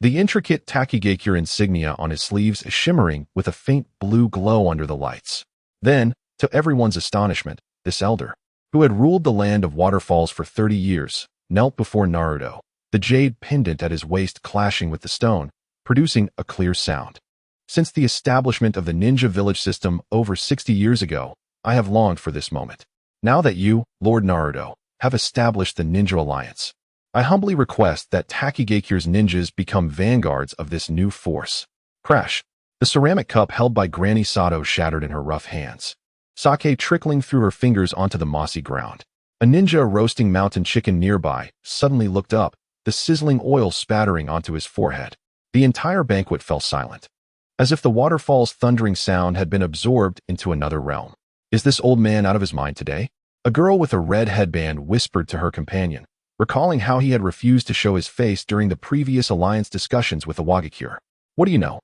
[SPEAKER 1] The intricate Takigakure insignia on his sleeves shimmering with a faint blue glow under the lights. Then, to everyone's astonishment, this elder, who had ruled the land of waterfalls for 30 years, knelt before Naruto, the jade pendant at his waist clashing with the stone, producing a clear sound. "Since the establishment of the ninja village system over 60 years ago, I have longed for this moment. Now that you, Lord Naruto, have established the Ninja Alliance, I humbly request that Takigakure's ninjas become vanguards of this new force." Crash! The ceramic cup held by Granny Sato shattered in her rough hands, sake trickling through her fingers onto the mossy ground. A ninja roasting mountain chicken nearby suddenly looked up, the sizzling oil spattering onto his forehead. The entire banquet fell silent, as if the waterfall's thundering sound had been absorbed into another realm. "Is this old man out of his mind today?" A girl with a red headband whispered to her companion, recalling how he had refused to show his face during the previous alliance discussions with Awagakure. "What do you know?"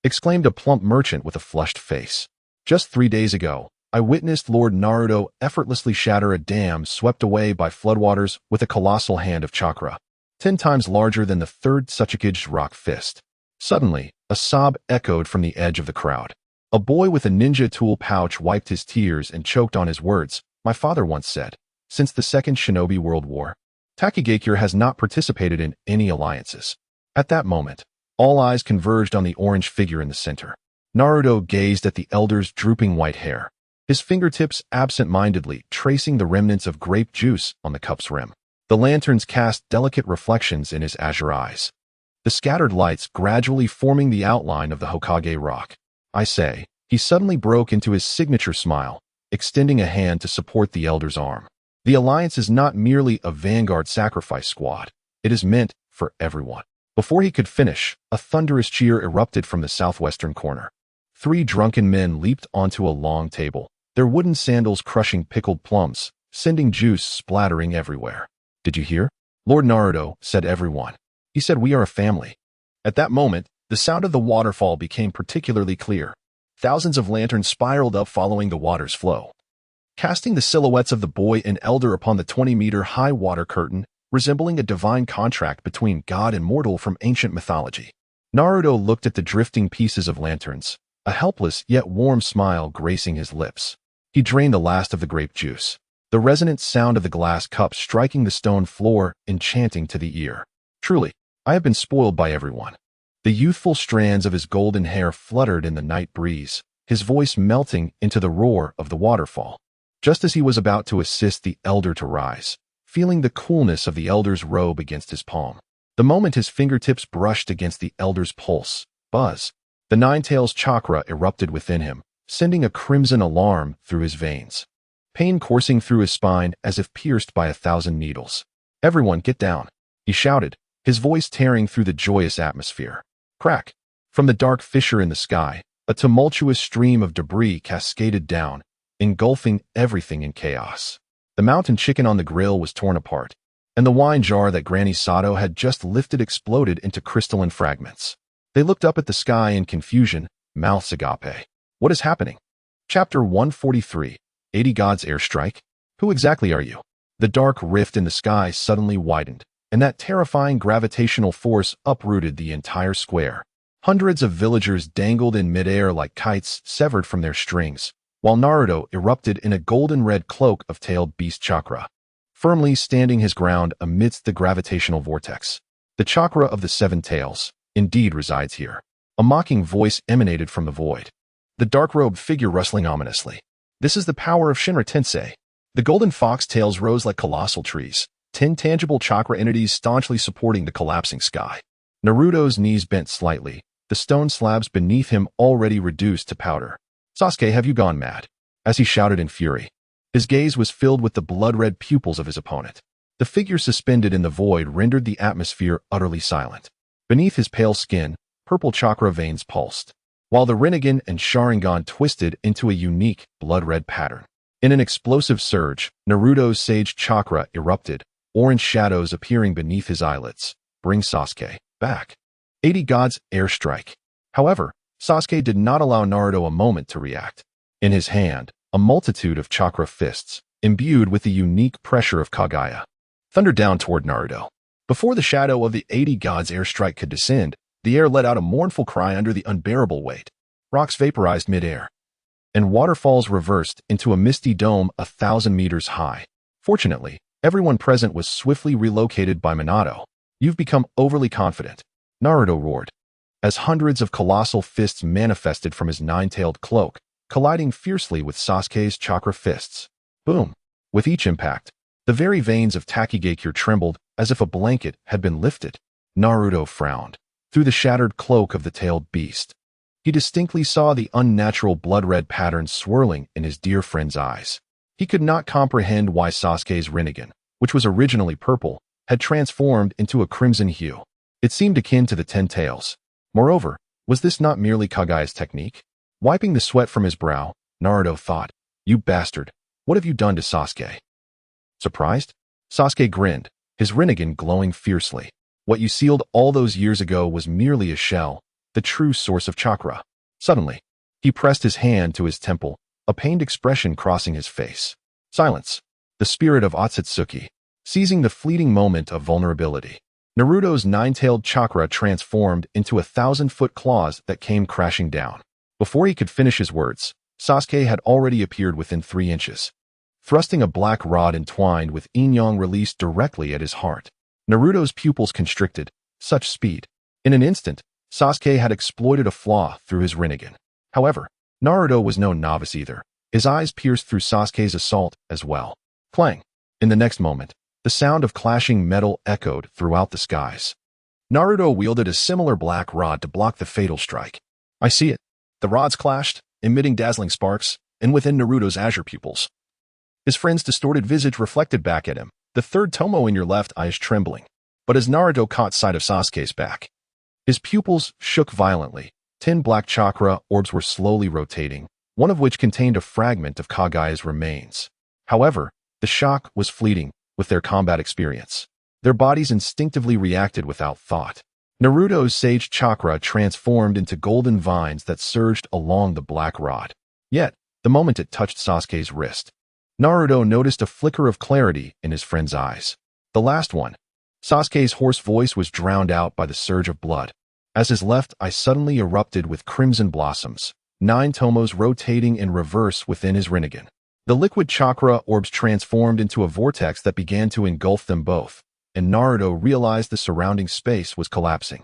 [SPEAKER 1] exclaimed a plump merchant with a flushed face. "Just 3 days ago, I witnessed Lord Naruto effortlessly shatter a dam swept away by floodwaters with a colossal hand of chakra, 10 times larger than the 3rd Tsuchikage rock fist." Suddenly, a sob echoed from the edge of the crowd. A boy with a ninja tool pouch wiped his tears and choked on his words. "My father once said, since the Second Shinobi World War, Takigakure has not participated in any alliances." At that moment, all eyes converged on the orange figure in the center. Naruto gazed at the elder's drooping white hair, his fingertips absent-mindedly tracing the remnants of grape juice on the cup's rim. The lanterns cast delicate reflections in his azure eyes, the scattered lights gradually forming the outline of the Hokage rock. "I say," he suddenly broke into his signature smile, extending a hand to support the elder's arm. "The alliance is not merely a vanguard sacrifice squad. It is meant for everyone." Before he could finish, a thunderous cheer erupted from the southwestern corner. 3 drunken men leaped onto a long table, their wooden sandals crushing pickled plums, sending juice splattering everywhere. "Did you hear? Lord Naruto," said everyone. "He said we are a family." At that moment, the sound of the waterfall became particularly clear. Thousands of lanterns spiraled up following the water's flow, casting the silhouettes of the boy and elder upon the 20-meter-high water curtain, resembling a divine contract between god and mortal from ancient mythology. Naruto looked at the drifting pieces of lanterns, a helpless yet warm smile gracing his lips. He drained the last of the grape juice, the resonant sound of the glass cup striking the stone floor enchanting to the ear. Truly, I have been spoiled by everyone. The youthful strands of his golden hair fluttered in the night breeze, his voice melting into the roar of the waterfall. Just as he was about to assist the elder to rise, feeling the coolness of the elder's robe against his palm. The moment his fingertips brushed against the elder's pulse, buzz, the Nine-Tails chakra erupted within him, sending a crimson alarm through his veins. Pain coursing through his spine as if pierced by 1,000 needles. "Everyone get down," he shouted, his voice tearing through the joyous atmosphere. Crack! From the dark fissure in the sky, a tumultuous stream of debris cascaded down, engulfing everything in chaos. The mountain chicken on the grill was torn apart, and the wine jar that Granny Sato had just lifted exploded into crystalline fragments. They looked up at the sky in confusion, mouths agape. What is happening? Chapter 143, 80 Gods Airstrike? Who exactly are you? The dark rift in the sky suddenly widened, and that terrifying gravitational force uprooted the entire square. Hundreds of villagers dangled in midair like kites severed from their strings, while Naruto erupted in a golden-red cloak of tailed beast chakra, firmly standing his ground amidst the gravitational vortex. The chakra of the seven tails indeed resides here. A mocking voice emanated from the void, the dark-robed figure rustling ominously. This is the power of Shinra Tensei. The golden fox tails rose like colossal trees, 10 tangible chakra entities staunchly supporting the collapsing sky. Naruto's knees bent slightly, the stone slabs beneath him already reduced to powder. "Sasuke, have you gone mad?" as he shouted in fury. His gaze was filled with the blood-red pupils of his opponent. The figure suspended in the void rendered the atmosphere utterly silent. Beneath his pale skin, purple chakra veins pulsed, while the Rinnegan and Sharingan twisted into a unique blood-red pattern. In an explosive surge, Naruto's sage chakra erupted, orange shadows appearing beneath his eyelids. "Bring Sasuke back." 80 Gods Airstrike. However, Sasuke did not allow Naruto a moment to react. In his hand, a multitude of chakra fists, imbued with the unique pressure of Kage, thundered down toward Naruto. Before the shadow of the 80 Gods Airstrike could descend, the air let out a mournful cry under the unbearable weight. Rocks vaporized midair, and waterfalls reversed into a misty dome 1,000 meters high. Fortunately, everyone present was swiftly relocated by Minato. "You've become overly confident," Naruto roared, as hundreds of colossal fists manifested from his nine-tailed cloak, colliding fiercely with Sasuke's chakra fists. Boom! With each impact, the very veins of Takigakure trembled as if a blanket had been lifted. Naruto frowned. Through the shattered cloak of the tailed beast, he distinctly saw the unnatural blood-red patterns swirling in his dear friend's eyes. He could not comprehend why Sasuke's Rinnegan, which was originally purple, had transformed into a crimson hue. It seemed akin to the 10 tails. Moreover, was this not merely Kage's technique? Wiping the sweat from his brow, Naruto thought, "You bastard, what have you done to Sasuke?" Surprised? Sasuke grinned, his Rinnegan glowing fiercely. "What you sealed all those years ago was merely a shell, the true source of chakra." Suddenly, he pressed his hand to his temple, a pained expression crossing his face. Silence. The spirit of Otsutsuki, seizing the fleeting moment of vulnerability. Naruto's nine-tailed chakra transformed into 1,000-foot claws that came crashing down. Before he could finish his words, Sasuke had already appeared within 3 inches, thrusting a black rod entwined with yin-yang released directly at his heart. Naruto's pupils constricted. Such speed. In an instant, Sasuke had exploited a flaw through his Rinnegan. However, Naruto was no novice either. His eyes pierced through Sasuke's assault as well. Clang! In the next moment, the sound of clashing metal echoed throughout the skies. Naruto wielded a similar black rod to block the fatal strike. "I see it." The rods clashed, emitting dazzling sparks, and within Naruto's azure pupils. His friend's distorted visage reflected back at him. "The third tomo in your left eye is trembling." But as Naruto caught sight of Sasuke's back, his pupils shook violently. 10 black chakra orbs were slowly rotating, one of which contained a fragment of Kage's remains. However, the shock was fleeting with their combat experience. Their bodies instinctively reacted without thought. Naruto's sage chakra transformed into golden vines that surged along the black rod. Yet, the moment it touched Sasuke's wrist, Naruto noticed a flicker of clarity in his friend's eyes. The last one. Sasuke's hoarse voice was drowned out by the surge of blood. As his left eye suddenly erupted with crimson blossoms, 9 tomos rotating in reverse within his Rinnegan. The liquid chakra orbs transformed into a vortex that began to engulf them both, and Naruto realized the surrounding space was collapsing.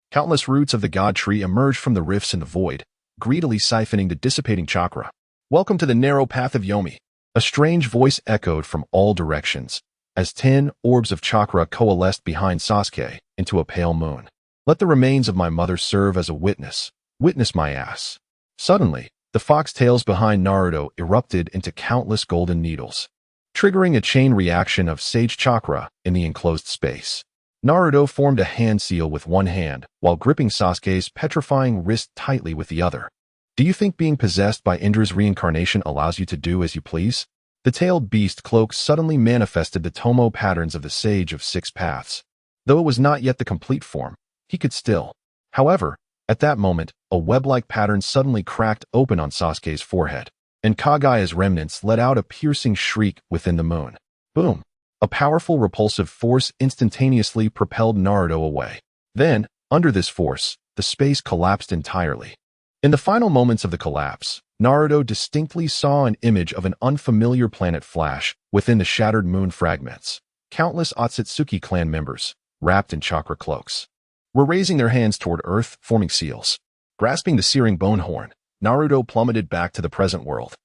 [SPEAKER 1] Countless roots of the god tree emerged from the rifts in the void, greedily siphoning the dissipating chakra. "Welcome to the narrow path of Yomi," a strange voice echoed from all directions, as 10 orbs of chakra coalesced behind Sasuke into a pale moon. "Let the remains of my mother serve as a witness. Witness my ass." Suddenly, the foxtails behind Naruto erupted into countless golden needles, triggering a chain reaction of sage chakra in the enclosed space. Naruto formed a hand seal with one hand while gripping Sasuke's petrifying wrist tightly with the other. "Do you think being possessed by Indra's reincarnation allows you to do as you please?" The tailed beast cloak suddenly manifested the tomo patterns of the Sage of Six Paths. Though it was not yet the complete form, he could still. However, at that moment, a web-like pattern suddenly cracked open on Sasuke's forehead, and Kage's remnants let out a piercing shriek within the moon. Boom! A powerful repulsive force instantaneously propelled Naruto away. Then, under this force, the space collapsed entirely. In the final moments of the collapse, Naruto distinctly saw an image of an unfamiliar planet flash within the shattered moon fragments. Countless Otsutsuki clan members, wrapped in chakra cloaks, were raising their hands toward Earth, forming seals. Grasping the searing bone horn, Naruto plummeted back to the present world.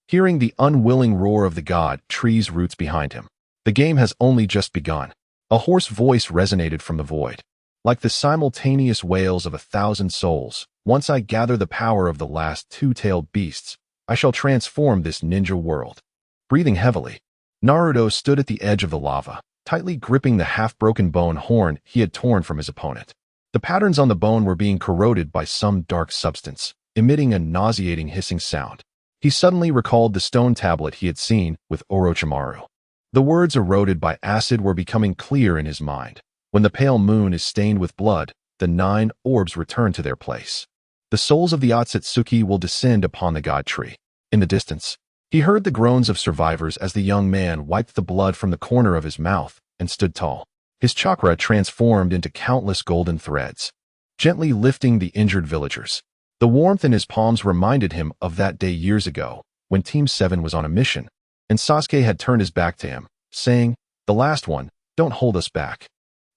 [SPEAKER 1] Hearing the unwilling roar of the god tree's roots behind him, the game has only just begun. A hoarse voice resonated from the void. "Like the simultaneous wails of 1,000 souls, once I gather the power of the last 2-tailed beasts, I shall transform this ninja world." Breathing heavily, Naruto stood at the edge of the lava, tightly gripping the half-broken bone horn he had torn from his opponent. The patterns on the bone were being corroded by some dark substance, emitting a nauseating hissing sound. He suddenly recalled the stone tablet he had seen with Orochimaru. The words eroded by acid were becoming clear in his mind. When the pale moon is stained with blood, the 9 orbs return to their place. The souls of the Otsutsuki will descend upon the god tree. In the distance, he heard the groans of survivors as the young man wiped the blood from the corner of his mouth and stood tall. His chakra transformed into countless golden threads, gently lifting the injured villagers. The warmth in his palms reminded him of that day years ago, when Team 7 was on a mission, and Sasuke had turned his back to him, saying, "The last one, don't hold us back."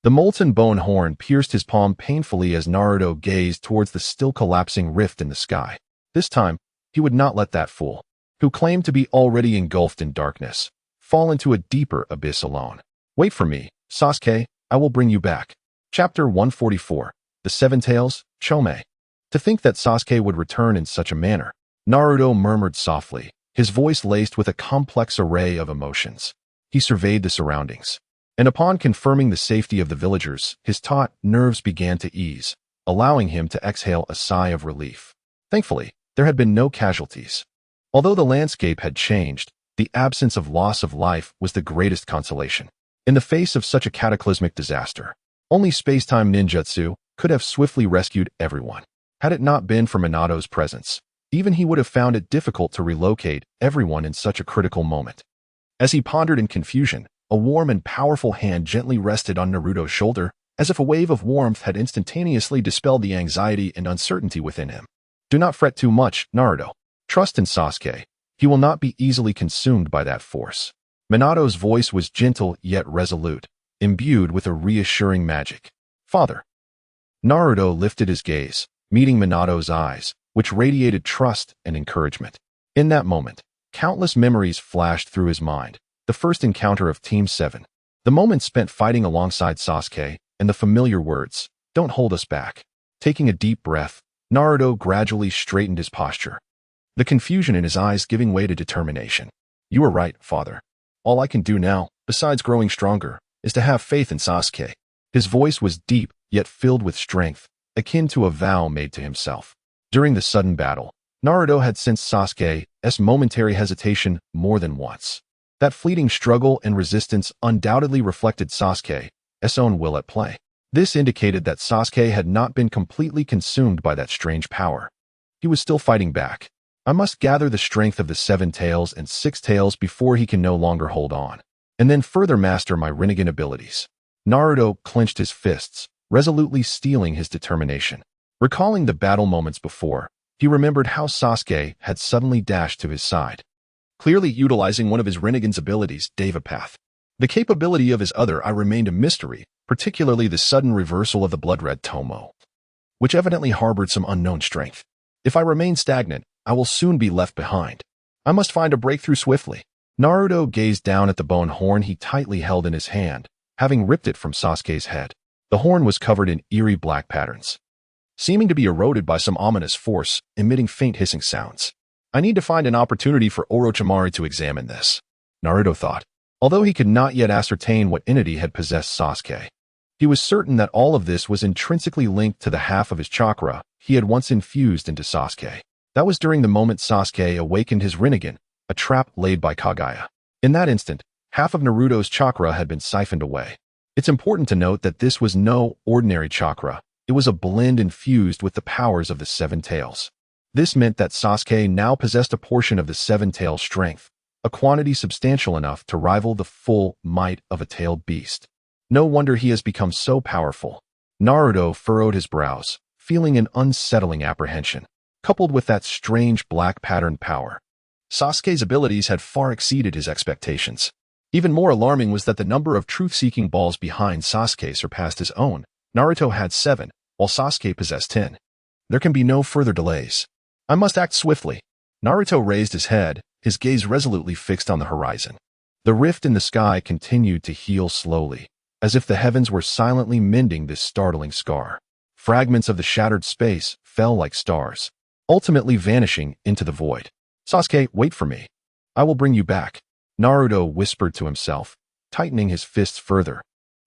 [SPEAKER 1] The molten bone horn pierced his palm painfully as Naruto gazed towards the still collapsing rift in the sky. This time, he would not let that fool, who claimed to be already engulfed in darkness, fall into a deeper abyss alone. "Wait for me, Sasuke, I will bring you back." Chapter 144, The Seven Tails, Chome. To think that Sasuke would return in such a manner, Naruto murmured softly, his voice laced with a complex array of emotions. He surveyed the surroundings, and upon confirming the safety of the villagers, his taut nerves began to ease, allowing him to exhale a sigh of relief. Thankfully, there had been no casualties. Although the landscape had changed, the absence of loss of life was the greatest consolation. In the face of such a cataclysmic disaster, only space-time ninjutsu could have swiftly rescued everyone. Had it not been for Minato's presence, even he would have found it difficult to relocate everyone in such a critical moment. As he pondered in confusion, a warm and powerful hand gently rested on Naruto's shoulder, as if a wave of warmth had instantaneously dispelled the anxiety and uncertainty within him. "Do not fret too much, Naruto. Trust in Sasuke. He will not be easily consumed by that force." Minato's voice was gentle yet resolute, imbued with a reassuring magic. "Father." Naruto lifted his gaze, meeting Minato's eyes, which radiated trust and encouragement. In that moment, countless memories flashed through his mind. The first encounter of Team 7, the moment spent fighting alongside Sasuke, and the familiar words, "Don't hold us back." Taking a deep breath, Naruto gradually straightened his posture, the confusion in his eyes giving way to determination. "You are right, father. All I can do now, besides growing stronger, is to have faith in Sasuke." His voice was deep, yet filled with strength, akin to a vow made to himself. During the sudden battle, Naruto had sensed Sasuke's momentary hesitation more than once. That fleeting struggle and resistance undoubtedly reflected Sasuke's own will at play. This indicated that Sasuke had not been completely consumed by that strange power. He was still fighting back. I must gather the strength of the 7 tails and 6 tails before he can no longer hold on, and then further master my Rinnegan abilities. Naruto clenched his fists, resolutely steeling his determination. Recalling the battle moments before, he remembered how Sasuke had suddenly dashed to his side, clearly utilizing one of his Rinnegan's abilities, Devapath. The capability of his other eye remained a mystery, particularly the sudden reversal of the blood-red Tomo, which evidently harbored some unknown strength. If I remain stagnant, I will soon be left behind. I must find a breakthrough swiftly. Naruto gazed down at the bone horn he tightly held in his hand, having ripped it from Sasuke's head. The horn was covered in eerie black patterns, seeming to be eroded by some ominous force, emitting faint hissing sounds. I need to find an opportunity for Orochimaru to examine this, Naruto thought. Although he could not yet ascertain what entity had possessed Sasuke, he was certain that all of this was intrinsically linked to the half of his chakra he had once infused into Sasuke. That was during the moment Sasuke awakened his Rinnegan, a trap laid by Kage. In that instant, half of Naruto's chakra had been siphoned away. It's important to note that this was no ordinary chakra. It was a blend infused with the powers of the 7 tails. This meant that Sasuke now possessed a portion of the 7 tails strength, a quantity substantial enough to rival the full might of a tailed beast. No wonder he has become so powerful. Naruto furrowed his brows, feeling an unsettling apprehension, coupled with that strange black patterned power. Sasuke's abilities had far exceeded his expectations. Even more alarming was that the number of truth-seeking balls behind Sasuke surpassed his own. Naruto had 7, while Sasuke possessed 10. There can be no further delays. I must act swiftly. Naruto raised his head, his gaze resolutely fixed on the horizon. The rift in the sky continued to heal slowly, as if the heavens were silently mending this startling scar. Fragments of the shattered space fell like stars, ultimately vanishing into the void. Sasuke, wait for me. I will bring you back, Naruto whispered to himself, tightening his fists further,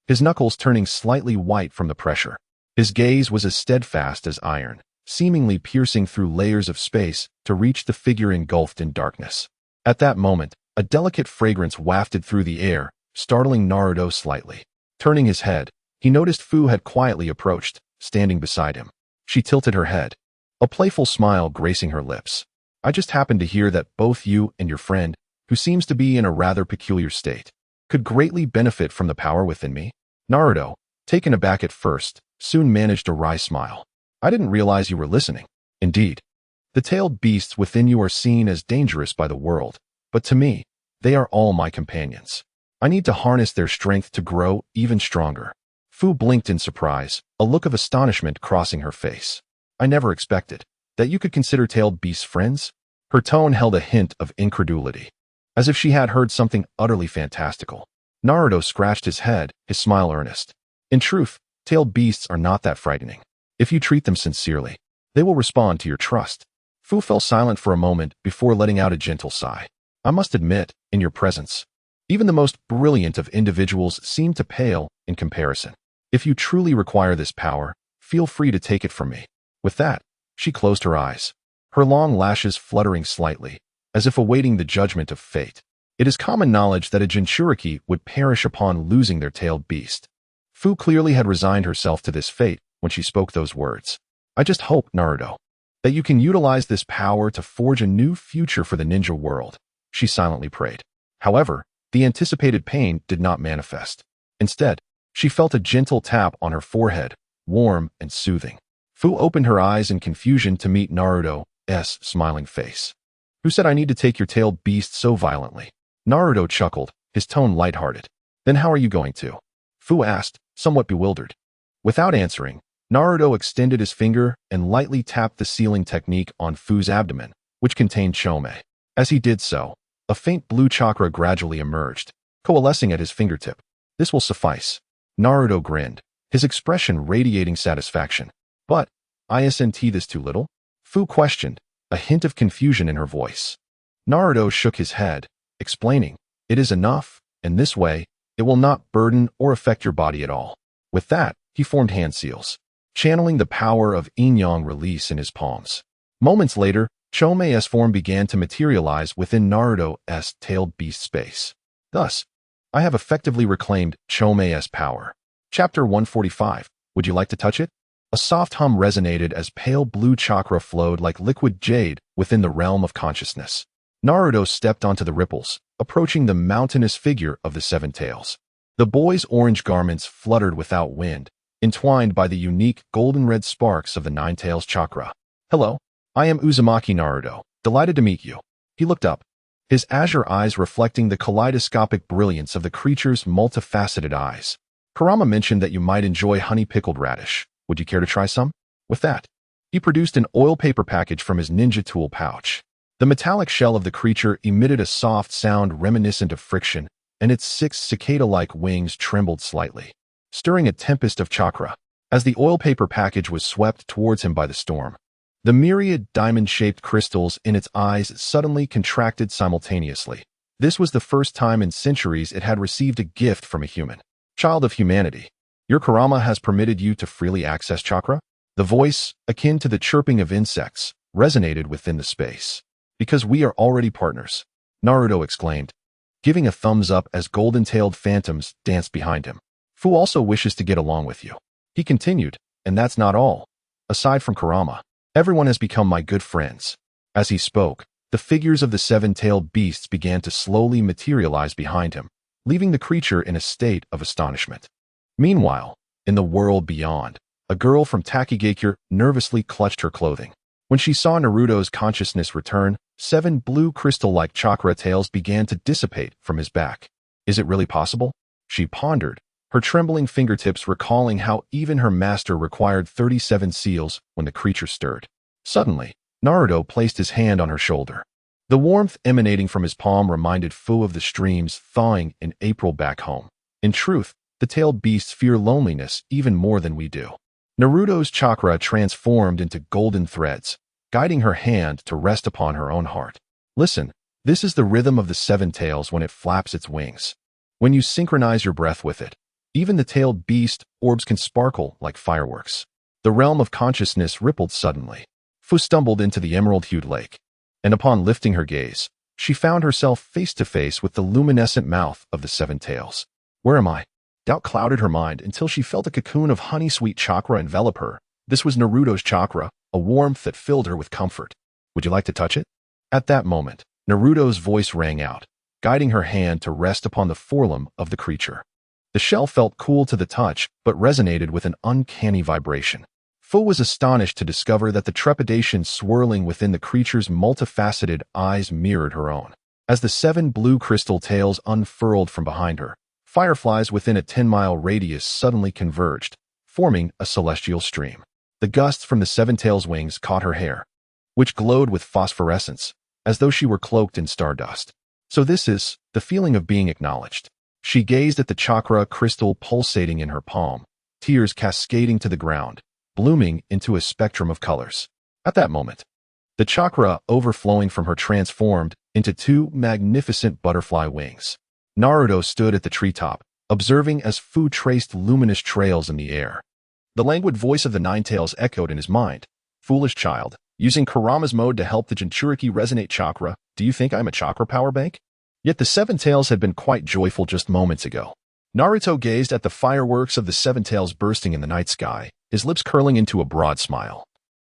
[SPEAKER 1] his knuckles turning slightly white from the pressure. His gaze was as steadfast as iron, seemingly piercing through layers of space to reach the figure engulfed in darkness. At that moment, a delicate fragrance wafted through the air, startling Naruto slightly. Turning his head, he noticed Fu had quietly approached, standing beside him. She tilted her head, a playful smile gracing her lips. I just happened to hear that both you and your friend, who seems to be in a rather peculiar state, could greatly benefit from the power within me. Naruto, taken aback at first, soon managed a wry smile. I didn't realize you were listening. Indeed, the tailed beasts within you are seen as dangerous by the world, but to me, they are all my companions. I need to harness their strength to grow even stronger. Fu blinked in surprise, a look of astonishment crossing her face. I never expected that you could consider tailed beasts friends. Her tone held a hint of incredulity, as if she had heard something utterly fantastical. Naruto scratched his head, his smile earnest. In truth, tailed beasts are not that frightening. If you treat them sincerely, they will respond to your trust. Fu fell silent for a moment before letting out a gentle sigh. I must admit, in your presence, even the most brilliant of individuals seem to pale in comparison. If you truly require this power, feel free to take it from me. With that, she closed her eyes, her long lashes fluttering slightly, as if awaiting the judgment of fate. It is common knowledge that a Jinchuriki would perish upon losing their tailed beast. Fu clearly had resigned herself to this fate when she spoke those words. I just hope, Naruto, that you can utilize this power to forge a new future for the ninja world, she silently prayed. However, the anticipated pain did not manifest. Instead, she felt a gentle tap on her forehead, warm and soothing. Fu opened her eyes in confusion to meet Naruto's smiling face. Who said I need to take your tailed beast so violently? Naruto chuckled, his tone lighthearted. Then how are you going to? Fu asked, somewhat bewildered. Without answering, Naruto extended his finger and lightly tapped the sealing technique on Fu's abdomen, which contained Chome. As he did so, a faint blue chakra gradually emerged, coalescing at his fingertip. This will suffice. Naruto grinned, his expression radiating satisfaction. But, isn't this too little? Fu questioned, a hint of confusion in her voice. Naruto shook his head, explaining, it is enough, and this way, it will not burden or affect your body at all. With that, he formed hand seals, channeling the power of yin-yang release in his palms. Moments later, Chome's form began to materialize within Naruto's tailed beast space. Thus, I have effectively reclaimed Chome's power. Chapter 145. Would you like to touch it? A soft hum resonated as pale blue chakra flowed like liquid jade within the realm of consciousness. Naruto stepped onto the ripples, approaching the mountainous figure of the Seven Tails. The boy's orange garments fluttered without wind, entwined by the unique golden-red sparks of the Nine Tails chakra. "Hello, I am Uzumaki Naruto. Delighted to meet you." He looked up, his azure eyes reflecting the kaleidoscopic brilliance of the creature's multifaceted eyes. "Kurama mentioned that you might enjoy honey-pickled radish. Would you care to try some?" With that, he produced an oil paper package from his ninja tool pouch. The metallic shell of the creature emitted a soft sound reminiscent of friction, and its 6 cicada-like wings trembled slightly, stirring a tempest of chakra. As the oil paper package was swept towards him by the storm, the myriad diamond-shaped crystals in its eyes suddenly contracted simultaneously. This was the first time in centuries it had received a gift from a human. "Child of humanity, your Kurama has permitted you to freely access chakra?" The voice, akin to the chirping of insects, resonated within the space. "Because we are already partners," Naruto exclaimed, giving a thumbs up as golden-tailed phantoms danced behind him. "Fu also wishes to get along with you." He continued, "And that's not all. Aside from Kurama, everyone has become my good friends." As he spoke, the figures of the seven-tailed beasts began to slowly materialize behind him, leaving the creature in a state of astonishment. Meanwhile, in the world beyond, a girl from Takigakure nervously clutched her clothing. When she saw Naruto's consciousness return, 7 blue crystal-like chakra tails began to dissipate from his back. "Is it really possible?" she pondered, her trembling fingertips recalling how even her master required 37 seals when the creature stirred. Suddenly, Naruto placed his hand on her shoulder. The warmth emanating from his palm reminded Fu of the streams thawing in April back home. In truth, the tailed beasts fear loneliness even more than we do. Naruto's chakra transformed into golden threads, guiding her hand to rest upon her own heart. "Listen, this is the rhythm of the 7 tails when it flaps its wings. When you synchronize your breath with it, even the tailed beast orbs can sparkle like fireworks." The realm of consciousness rippled suddenly. Fu stumbled into the emerald-hued lake, and upon lifting her gaze, she found herself face to face with the luminescent mouth of the 7 tails. "Where am I?" Doubt clouded her mind until she felt a cocoon of honey-sweet chakra envelop her. This was Naruto's chakra, a warmth that filled her with comfort. "Would you like to touch it?" At that moment, Naruto's voice rang out, guiding her hand to rest upon the forelimb of the creature. The shell felt cool to the touch, but resonated with an uncanny vibration. Fu was astonished to discover that the trepidation swirling within the creature's multifaceted eyes mirrored her own. As the 7 blue crystal tails unfurled from behind her, fireflies within a 10-mile radius suddenly converged, forming a celestial stream. The gusts from the 7 tails' wings caught her hair, which glowed with phosphorescence, as though she were cloaked in stardust. "So this is the feeling of being acknowledged." She gazed at the chakra crystal pulsating in her palm, tears cascading to the ground, blooming into a spectrum of colors. At that moment, the chakra overflowing from her transformed into 2 magnificent butterfly wings. Naruto stood at the treetop, observing as Fu traced luminous trails in the air. The languid voice of the 9 tails echoed in his mind. "Foolish child, using Kurama's mode to help the Jinchuriki resonate chakra, do you think I'm a chakra power bank?" Yet the 7 tails had been quite joyful just moments ago. Naruto gazed at the fireworks of the 7 tails bursting in the night sky, his lips curling into a broad smile.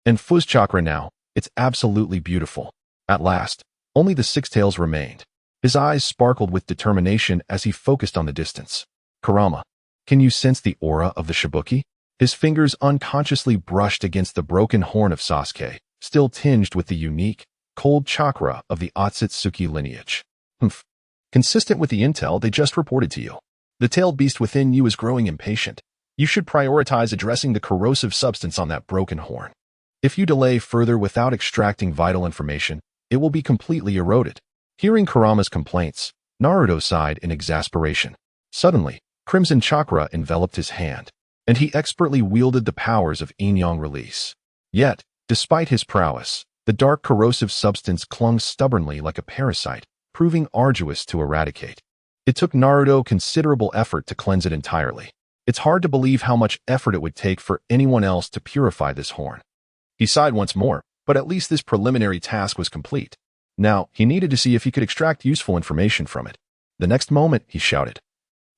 [SPEAKER 1] "And Fu's chakra now, it's absolutely beautiful." At last, only the 6 tails remained. His eyes sparkled with determination as he focused on the distance. "Kurama, can you sense the aura of the Shibuki?" His fingers unconsciously brushed against the broken horn of Sasuke, still tinged with the unique, cold chakra of the Otsutsuki lineage. "Humph. Consistent with the intel they just reported to you. The tailed beast within you is growing impatient. You should prioritize addressing the corrosive substance on that broken horn. If you delay further without extracting vital information, it will be completely eroded." Hearing Kurama's complaints, Naruto sighed in exasperation. Suddenly, crimson chakra enveloped his hand, and he expertly wielded the powers of yin-yang release. Yet, despite his prowess, the dark corrosive substance clung stubbornly like a parasite, proving arduous to eradicate. It took Naruto considerable effort to cleanse it entirely. It's hard to believe how much effort it would take for anyone else to purify this horn. He sighed once more, but at least this preliminary task was complete. Now, he needed to see if he could extract useful information from it. The next moment, he shouted,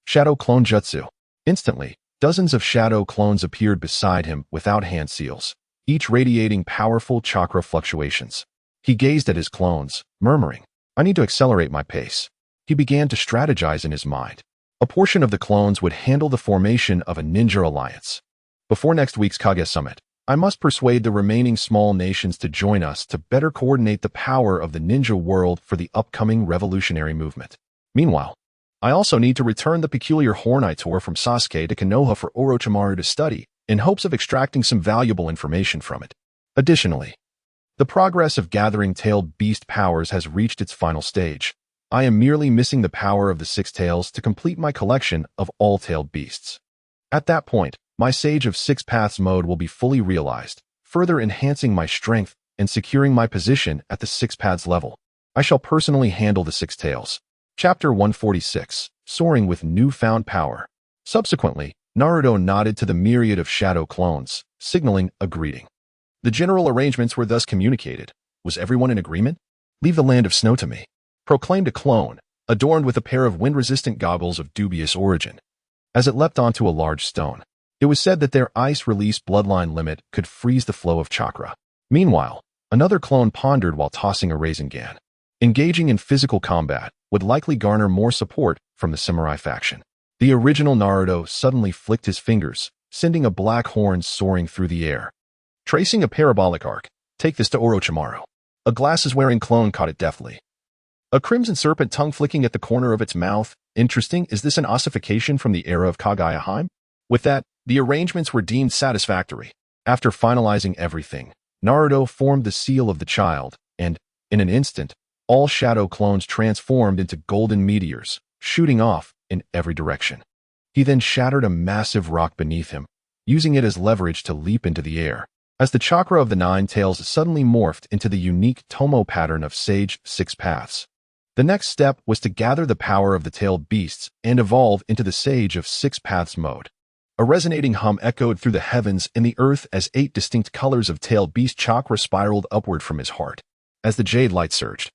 [SPEAKER 1] "Shadow Clone Jutsu." Instantly, Dozens of shadow clones appeared beside him without hand seals, each radiating powerful chakra fluctuations. He gazed at his clones, murmuring, "I need to accelerate my pace." He began to strategize in his mind. A portion of the clones would handle the formation of a ninja alliance. Before next week's Kage summit, I must persuade the remaining small nations to join us to better coordinate the power of the ninja world for the upcoming revolutionary movement. Meanwhile, I also need to return the peculiar Hornite tour from Sasuke to Konoha for Orochimaru to study, in hopes of extracting some valuable information from it. Additionally, the progress of gathering tailed beast powers has reached its final stage. I am merely missing the power of the six tails to complete my collection of all tailed beasts. At that point, my Sage of Six Paths mode will be fully realized, further enhancing my strength and securing my position at the Six Paths level. I shall personally handle the six tails. Chapter 146, Soaring with Newfound Power. Subsequently, Naruto nodded to the myriad of shadow clones, signaling a greeting. The general arrangements were thus communicated. Was everyone in agreement? "Leave the land of snow to me," proclaimed a clone, adorned with a pair of wind-resistant goggles of dubious origin. As it leapt onto a large stone, it was said that their ice-release bloodline limit could freeze the flow of chakra. Meanwhile, another clone pondered while tossing a Rasengan. Engaging in physical combat would likely garner more support from the samurai faction. The original Naruto suddenly flicked his fingers, sending a black horn soaring through the air. Tracing a parabolic arc, "Take this to Orochimaru." A glasses-wearing clone caught it deftly. A crimson serpent tongue flicking at the corner of its mouth. Interesting, is this an ossification from the era of Kage? With that, the arrangements were deemed satisfactory. After finalizing everything, Naruto formed the seal of the child, and, in an instant, all shadow clones transformed into golden meteors, shooting off in every direction. He then shattered a massive rock beneath him, using it as leverage to leap into the air, as the chakra of the nine tails suddenly morphed into the unique Tomo pattern of Sage Six Paths. The next step was to gather the power of the tailed beasts and evolve into the Sage of Six Paths mode. A resonating hum echoed through the heavens and the earth as 8 distinct colors of tailed beast chakra spiraled upward from his heart. As the jade light surged,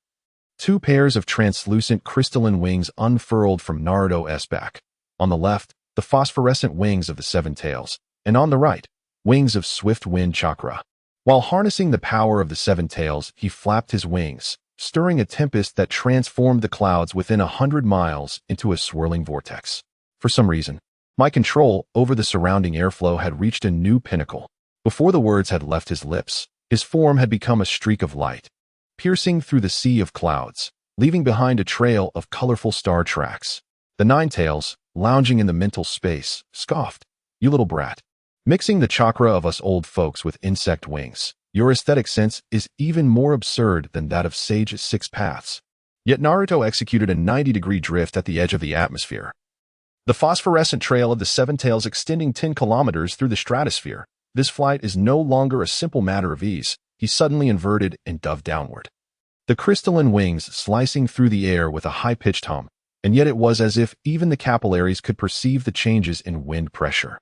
[SPEAKER 1] 2 pairs of translucent crystalline wings unfurled from Naruto's back. On the left, the phosphorescent wings of the seven tails, and on the right, wings of swift wind chakra. While harnessing the power of the seven tails, he flapped his wings, stirring a tempest that transformed the clouds within 100 miles into a swirling vortex. For some reason, my control over the surrounding airflow had reached a new pinnacle. Before the words had left his lips, his form had become a streak of light, piercing through the sea of clouds, leaving behind a trail of colorful star tracks. The nine tails, lounging in the mental space, scoffed, "You little brat. Mixing the chakra of us old folks with insect wings. Your aesthetic sense is even more absurd than that of Sage Six Paths." Yet Naruto executed a 90-degree drift at the edge of the atmosphere. The phosphorescent trail of the seven tails extending 10 kilometers through the stratosphere. This flight is no longer a simple matter of ease. He suddenly inverted and dove downward. The crystalline wings slicing through the air with a high-pitched hum, and yet it was as if even the capillaries could perceive the changes in wind pressure.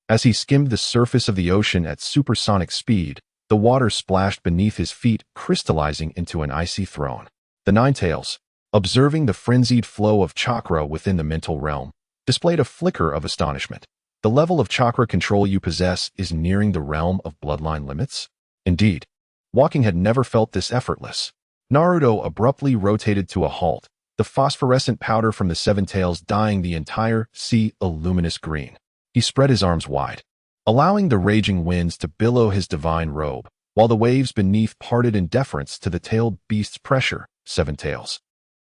[SPEAKER 1] As he skimmed the surface of the ocean at supersonic speed, the water splashed beneath his feet, crystallizing into an icy throne. The nine tails, observing the frenzied flow of chakra within the mental realm, displayed a flicker of astonishment. The level of chakra control you possess is nearing the realm of bloodline limits? Indeed, walking had never felt this effortless. Naruto abruptly rotated to a halt, the phosphorescent powder from the seven tails dyeing the entire sea a luminous green. He spread his arms wide, allowing the raging winds to billow his divine robe, while the waves beneath parted in deference to the tailed beast's pressure. Seven tails.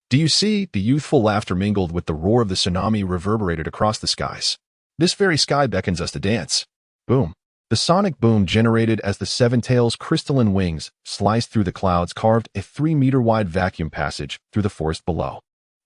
[SPEAKER 1] "Do you see?" The youthful laughter mingled with the roar of the tsunami reverberated across the skies. "This very sky beckons us to dance." Boom. The sonic boom generated as the seven tails' crystalline wings sliced through the clouds carved a 3-meter-wide vacuum passage through the forest below.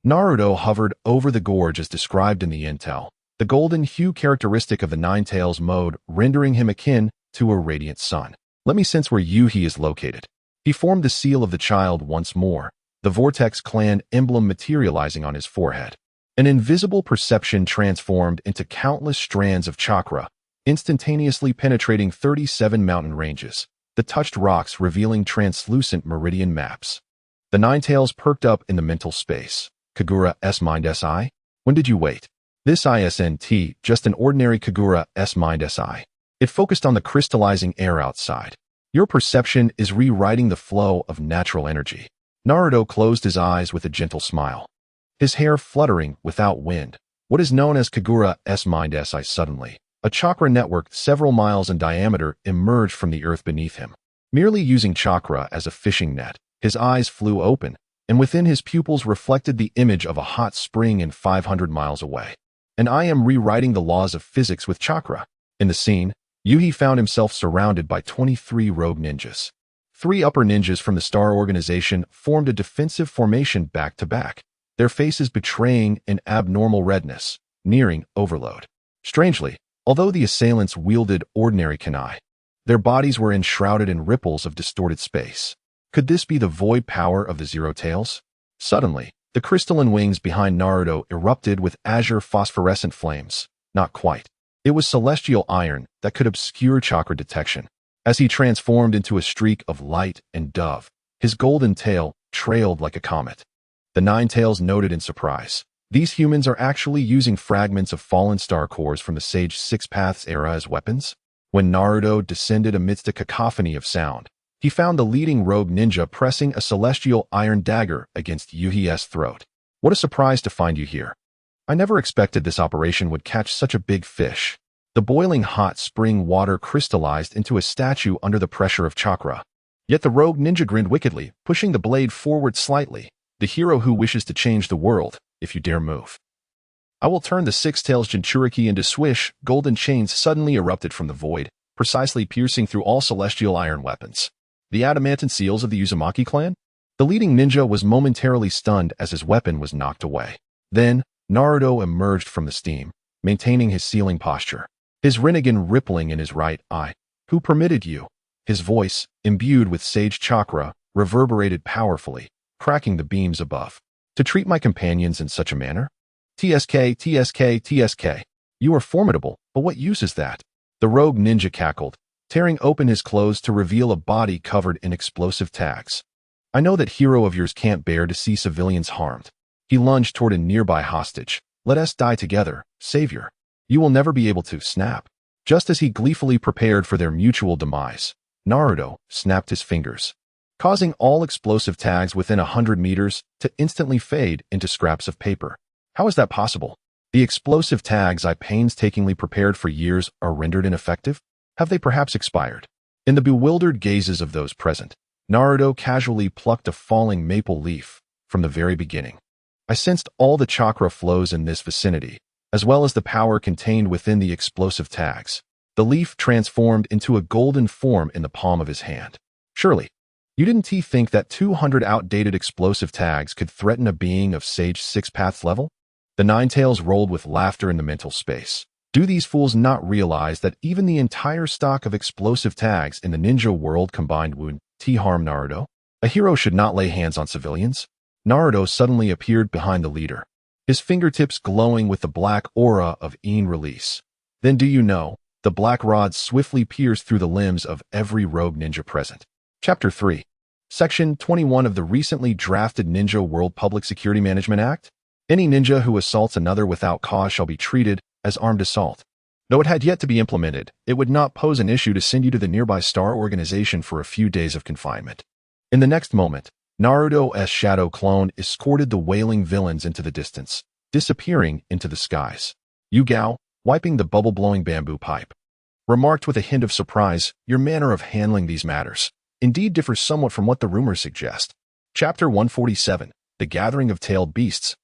[SPEAKER 1] Naruto hovered over the gorge as described in the intel, the golden hue characteristic of the nine tails mode rendering him akin to a radiant sun. "Let me sense where Yuhi is located." He formed the seal of the child once more, the Vortex clan emblem materializing on his forehead. An invisible perception transformed into countless strands of chakra, instantaneously penetrating 37 mountain ranges, the touched rocks revealing translucent meridian maps. The nine tails perked up in the mental space. "Kagura's mind si? When did you wait?" This isn't just an ordinary Kagura's mind SI. It focused on the crystallizing air outside. Your perception is rewriting the flow of natural energy. Naruto closed his eyes with a gentle smile. His hair fluttering without wind. What is known as Kagura's mind SI suddenly. A chakra network several miles in diameter emerged from the earth beneath him. Merely using chakra as a fishing net, his eyes flew open, and within his pupils reflected the image of a hot spring 500 miles away. And I am rewriting the laws of physics with chakra. In the scene, Yuhi found himself surrounded by 23 rogue ninjas. 3 upper ninjas from the Star Organization formed a defensive formation back to back, their faces betraying an abnormal redness, nearing overload. Strangely, although the assailants wielded ordinary kunai, their bodies were enshrouded in ripples of distorted space. Could this be the void power of the Zero Tails? Suddenly, the crystalline wings behind Naruto erupted with azure phosphorescent flames. Not quite. It was celestial iron that could obscure chakra detection. As he transformed into a streak of light and dove, his golden tail trailed like a comet. The 9 Tails noted in surprise. These humans are actually using fragments of fallen star cores from the Sage Six Paths era as weapons? When Naruto descended amidst a cacophony of sound, he found the leading rogue ninja pressing a celestial iron dagger against Yuhi's throat. What a surprise to find you here. I never expected this operation would catch such a big fish. The boiling hot spring water crystallized into a statue under the pressure of chakra. Yet the rogue ninja grinned wickedly, pushing the blade forward slightly. The hero who wishes to change the world, if you dare move. I will turn the 6 Tails Jinchuriki into swish. Golden chains suddenly erupted from the void, precisely piercing through all celestial iron weapons. The adamantine seals of the Uzumaki clan? The leading ninja was momentarily stunned as his weapon was knocked away. Then, Naruto emerged from the steam, maintaining his ceiling posture, his rinnegan rippling in his right eye. Who permitted you? His voice, imbued with sage chakra, reverberated powerfully, cracking the beams above. To treat my companions in such a manner? TSK. You are formidable, but what use is that? The rogue ninja cackled, tearing open his clothes to reveal a body covered in explosive tags. I know that hero of yours can't bear to see civilians harmed. He lunged toward a nearby hostage. Let us die together, savior. You will never be able to snap. Just as he gleefully prepared for their mutual demise, Naruto snapped his fingers, causing all explosive tags within 100 meters to instantly fade into scraps of paper. How is that possible? The explosive tags I painstakingly prepared for years are rendered ineffective? Have they perhaps expired? In the bewildered gazes of those present, Naruto casually plucked a falling maple leaf from the very beginning. I sensed all the chakra flows in this vicinity, as well as the power contained within the explosive tags. The leaf transformed into a golden form in the palm of his hand. Surely, you didn't think that 200 outdated explosive tags could threaten a being of Sage Six Paths level? The 9 Tails rolled with laughter in the mental space. Do these fools not realize that even the entire stock of explosive tags in the ninja world combined would harm Naruto? A hero should not lay hands on civilians. Naruto suddenly appeared behind the leader, his fingertips glowing with the black aura of release. Then do you know, the black rod swiftly pierced through the limbs of every rogue ninja present. Chapter 3. Section 21 of the recently drafted Ninja World Public Security Management Act. Any ninja who assaults another without cause shall be treated as armed assault. Though it had yet to be implemented, it would not pose an issue to send you to the nearby Star Organization for a few days of confinement. In the next moment, Naruto's shadow clone escorted the wailing villains into the distance, disappearing into the skies. Yugao, wiping the bubble-blowing bamboo pipe, remarked with a hint of surprise, your manner of handling these matters indeed differs somewhat from what the rumors suggest. Chapter 147, The Gathering of Tailed Beasts.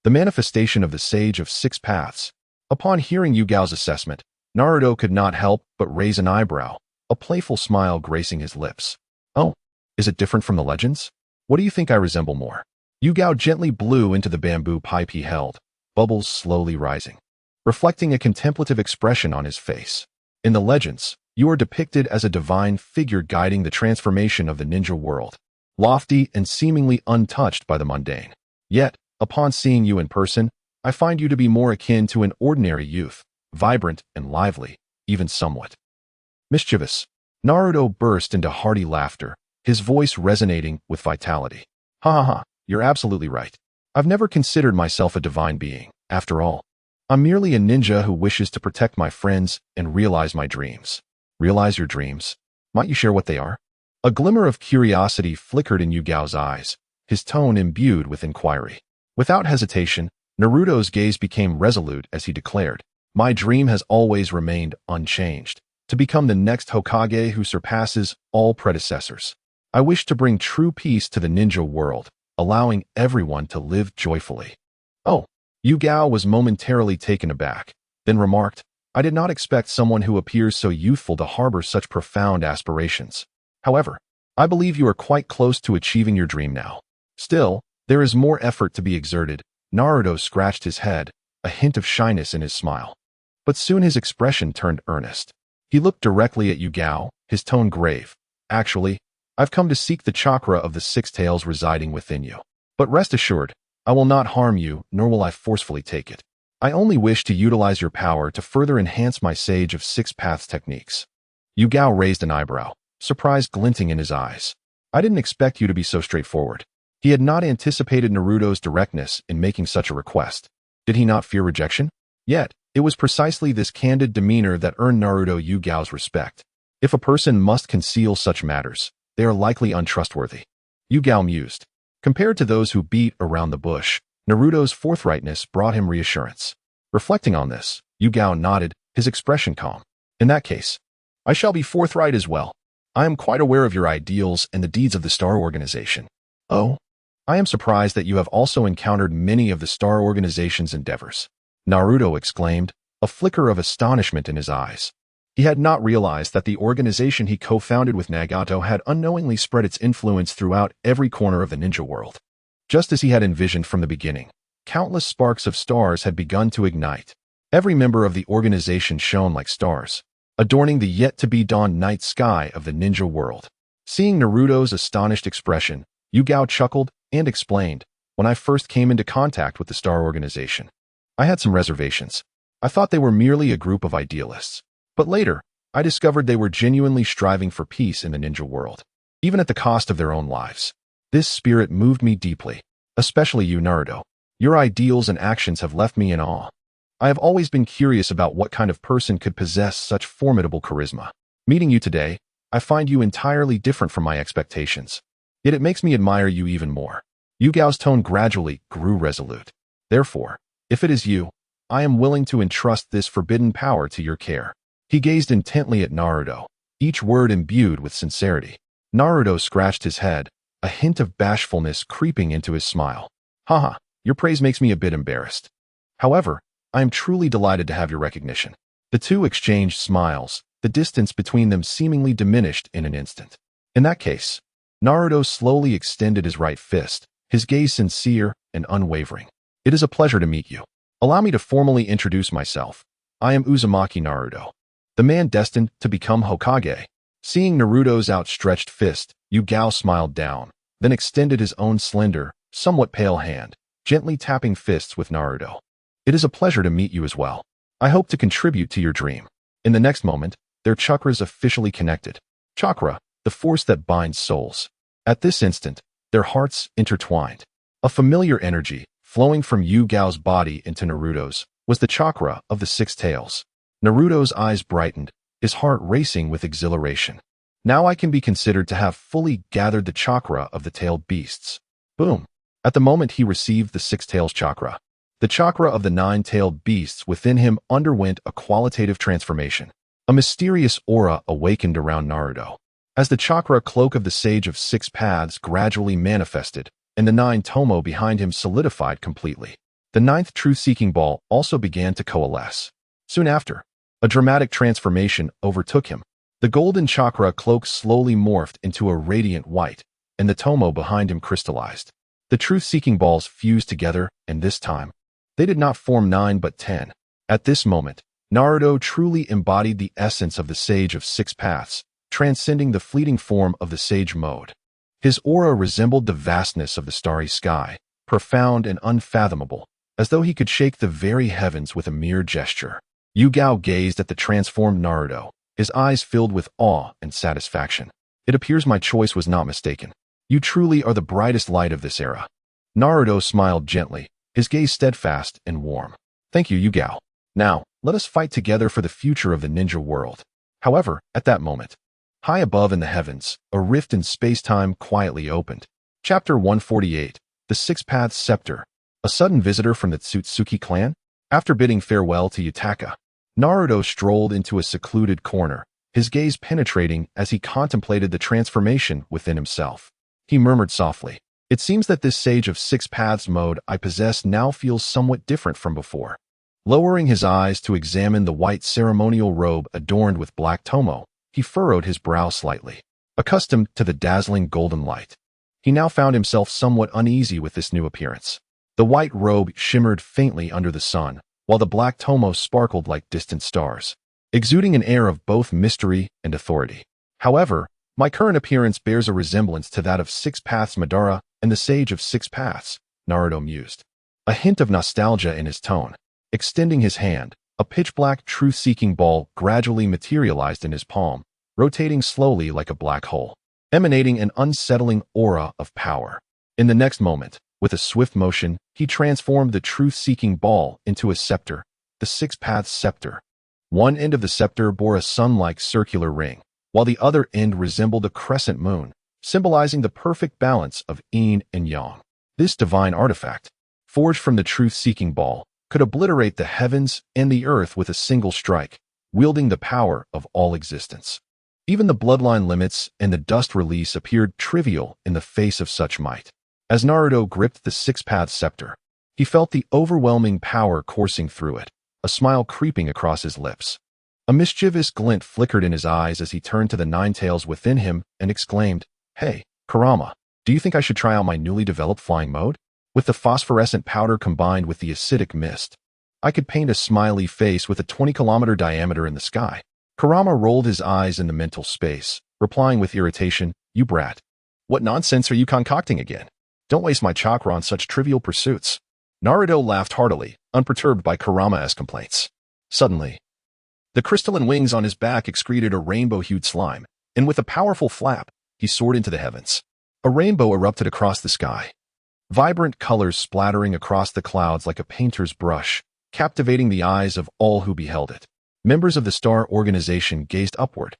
[SPEAKER 1] The manifestation of the Sage of Six Paths. Upon hearing Yugao's assessment, Naruto could not help but raise an eyebrow, a playful smile gracing his lips. Oh, is it different from the legends? What do you think I resemble more? Yugao gently blew into the bamboo pipe he held, bubbles slowly rising, reflecting a contemplative expression on his face. In the legends, you are depicted as a divine figure guiding the transformation of the ninja world, lofty and seemingly untouched by the mundane. Yet, upon seeing you in person, I find you to be more akin to an ordinary youth, vibrant and lively, even somewhat mischievous. Naruto burst into hearty laughter, his voice resonating with vitality. Ha ha ha, you're absolutely right. I've never considered myself a divine being, after all. I'm merely a ninja who wishes to protect my friends and realize my dreams. Realize your dreams? Might you share what they are? A glimmer of curiosity flickered in Yugao's eyes, his tone imbued with inquiry. Without hesitation, Naruto's gaze became resolute as he declared, "My dream has always remained unchanged, to become the next Hokage who surpasses all predecessors. I wish to bring true peace to the ninja world, allowing everyone to live joyfully." Oh, Yugao was momentarily taken aback, then remarked, "I did not expect someone who appears so youthful to harbor such profound aspirations. However, I believe you are quite close to achieving your dream now. Still, there is more effort to be exerted." Naruto scratched his head, a hint of shyness in his smile. But soon his expression turned earnest. He looked directly at Yugao, his tone grave. "Actually, I've come to seek the chakra of the six tails residing within you. But rest assured, I will not harm you, nor will I forcefully take it. I only wish to utilize your power to further enhance my Sage of Six Paths techniques." Yugao raised an eyebrow, surprise glinting in his eyes. "I didn't expect you to be so straightforward." He had not anticipated Naruto's directness in making such a request. Did he not fear rejection? Yet, it was precisely this candid demeanor that earned Naruto Yugao's respect. If a person must conceal such matters, they are likely untrustworthy. Yugao mused. Compared to those who beat around the bush, Naruto's forthrightness brought him reassurance. Reflecting on this, Yugao nodded, his expression calm. "In that case, I shall be forthright as well. I am quite aware of your ideals and the deeds of the Star Organization." "Oh? I am surprised that you have also encountered many of the Star Organization's endeavors," Naruto exclaimed, a flicker of astonishment in his eyes. He had not realized that the organization he co-founded with Nagato had unknowingly spread its influence throughout every corner of the ninja world. Just as he had envisioned from the beginning, countless sparks of stars had begun to ignite. Every member of the organization shone like stars, adorning the yet-to-be-dawned night sky of the ninja world. Seeing Naruto's astonished expression, Yugao chuckled and explained, "When I first came into contact with the Star Organization, I had some reservations. I thought they were merely a group of idealists. But later, I discovered they were genuinely striving for peace in the ninja world, even at the cost of their own lives. This spirit moved me deeply, especially you, Naruto. Your ideals and actions have left me in awe. I have always been curious about what kind of person could possess such formidable charisma. Meeting you today, I find you entirely different from my expectations. Yet it makes me admire you even more." Yugao's tone gradually grew resolute. "Therefore, if it is you, I am willing to entrust this forbidden power to your care." He gazed intently at Naruto, each word imbued with sincerity. Naruto scratched his head, a hint of bashfulness creeping into his smile. "Haha, your praise makes me a bit embarrassed. However, I am truly delighted to have your recognition." The two exchanged smiles, the distance between them seemingly diminished in an instant. In that case, Naruto slowly extended his right fist, his gaze sincere and unwavering. "It is a pleasure to meet you. Allow me to formally introduce myself. I am Uzumaki Naruto, the man destined to become Hokage." Seeing Naruto's outstretched fist, Yugao smiled down, then extended his own slender, somewhat pale hand, gently tapping fists with Naruto. "It is a pleasure to meet you as well. I hope to contribute to your dream." In the next moment, their chakras officially connected. Chakra, the force that binds souls. At this instant, their hearts intertwined. A familiar energy, flowing from Yugao's body into Naruto's, was the chakra of the six tails. Naruto's eyes brightened, his heart racing with exhilaration. Now I can be considered to have fully gathered the chakra of the tailed beasts. Boom! At the moment he received the six tails chakra, the chakra of the nine-tailed beasts within him underwent a qualitative transformation. A mysterious aura awakened around Naruto. As the chakra cloak of the Sage of Six Paths gradually manifested, and the nine tomo behind him solidified completely, the ninth truth-seeking ball also began to coalesce. Soon after, a dramatic transformation overtook him. The golden chakra cloak slowly morphed into a radiant white, and the tomo behind him crystallized. The truth-seeking balls fused together, and this time, they did not form 9 but 10. At this moment, Naruto truly embodied the essence of the Sage of Six Paths, transcending the fleeting form of the Sage mode. His aura resembled the vastness of the starry sky, profound and unfathomable, as though he could shake the very heavens with a mere gesture. Yugao gazed at the transformed Naruto, his eyes filled with awe and satisfaction. "It appears my choice was not mistaken. You truly are the brightest light of this era." Naruto smiled gently, his gaze steadfast and warm. Thank you, Yugao. Now, let us fight together for the future of the ninja world. However, at that moment, high above in the heavens, a rift in space-time quietly opened. Chapter 148, The Six Paths Scepter. A sudden visitor from the Otsutsuki clan? After bidding farewell to Yutaka, Naruto strolled into a secluded corner, his gaze penetrating as he contemplated the transformation within himself. He murmured softly, "It seems that this Sage of Six Paths mode I possess now feels somewhat different from before." Lowering his eyes to examine the white ceremonial robe adorned with black tomo, he furrowed his brow slightly. Accustomed to the dazzling golden light, he now found himself somewhat uneasy with this new appearance. The white robe shimmered faintly under the sun, while the black tomo sparkled like distant stars, exuding an air of both mystery and authority. However, my current appearance bears a resemblance to that of Six Paths Madara and the Sage of Six Paths, Naruto mused, a hint of nostalgia in his tone. Extending his hand, a pitch-black truth-seeking ball gradually materialized in his palm, rotating slowly like a black hole, emanating an unsettling aura of power. In the next moment, with a swift motion, he transformed the truth-seeking ball into a scepter, the Six Paths Scepter. One end of the scepter bore a sun-like circular ring, while the other end resembled a crescent moon, symbolizing the perfect balance of yin and yang. This divine artifact, forged from the truth-seeking ball, could obliterate the heavens and the earth with a single strike, wielding the power of all existence. Even the bloodline limits and the dust release appeared trivial in the face of such might. As Naruto gripped the Six Paths Scepter, he felt the overwhelming power coursing through it, a smile creeping across his lips. A mischievous glint flickered in his eyes as he turned to the nine tails within him and exclaimed, "Hey, Kurama, do you think I should try out my newly developed flying mode? With the phosphorescent powder combined with the acidic mist, I could paint a smiley face with a 20-kilometer diameter in the sky." Kurama rolled his eyes in the mental space, replying with irritation, "You brat. What nonsense are you concocting again? Don't waste my chakra on such trivial pursuits." Naruto laughed heartily, unperturbed by Kurama's complaints. Suddenly, the crystalline wings on his back excreted a rainbow-hued slime, and with a powerful flap, he soared into the heavens. A rainbow erupted across the sky, vibrant colors splattering across the clouds like a painter's brush, captivating the eyes of all who beheld it. Members of the Star Organization gazed upward,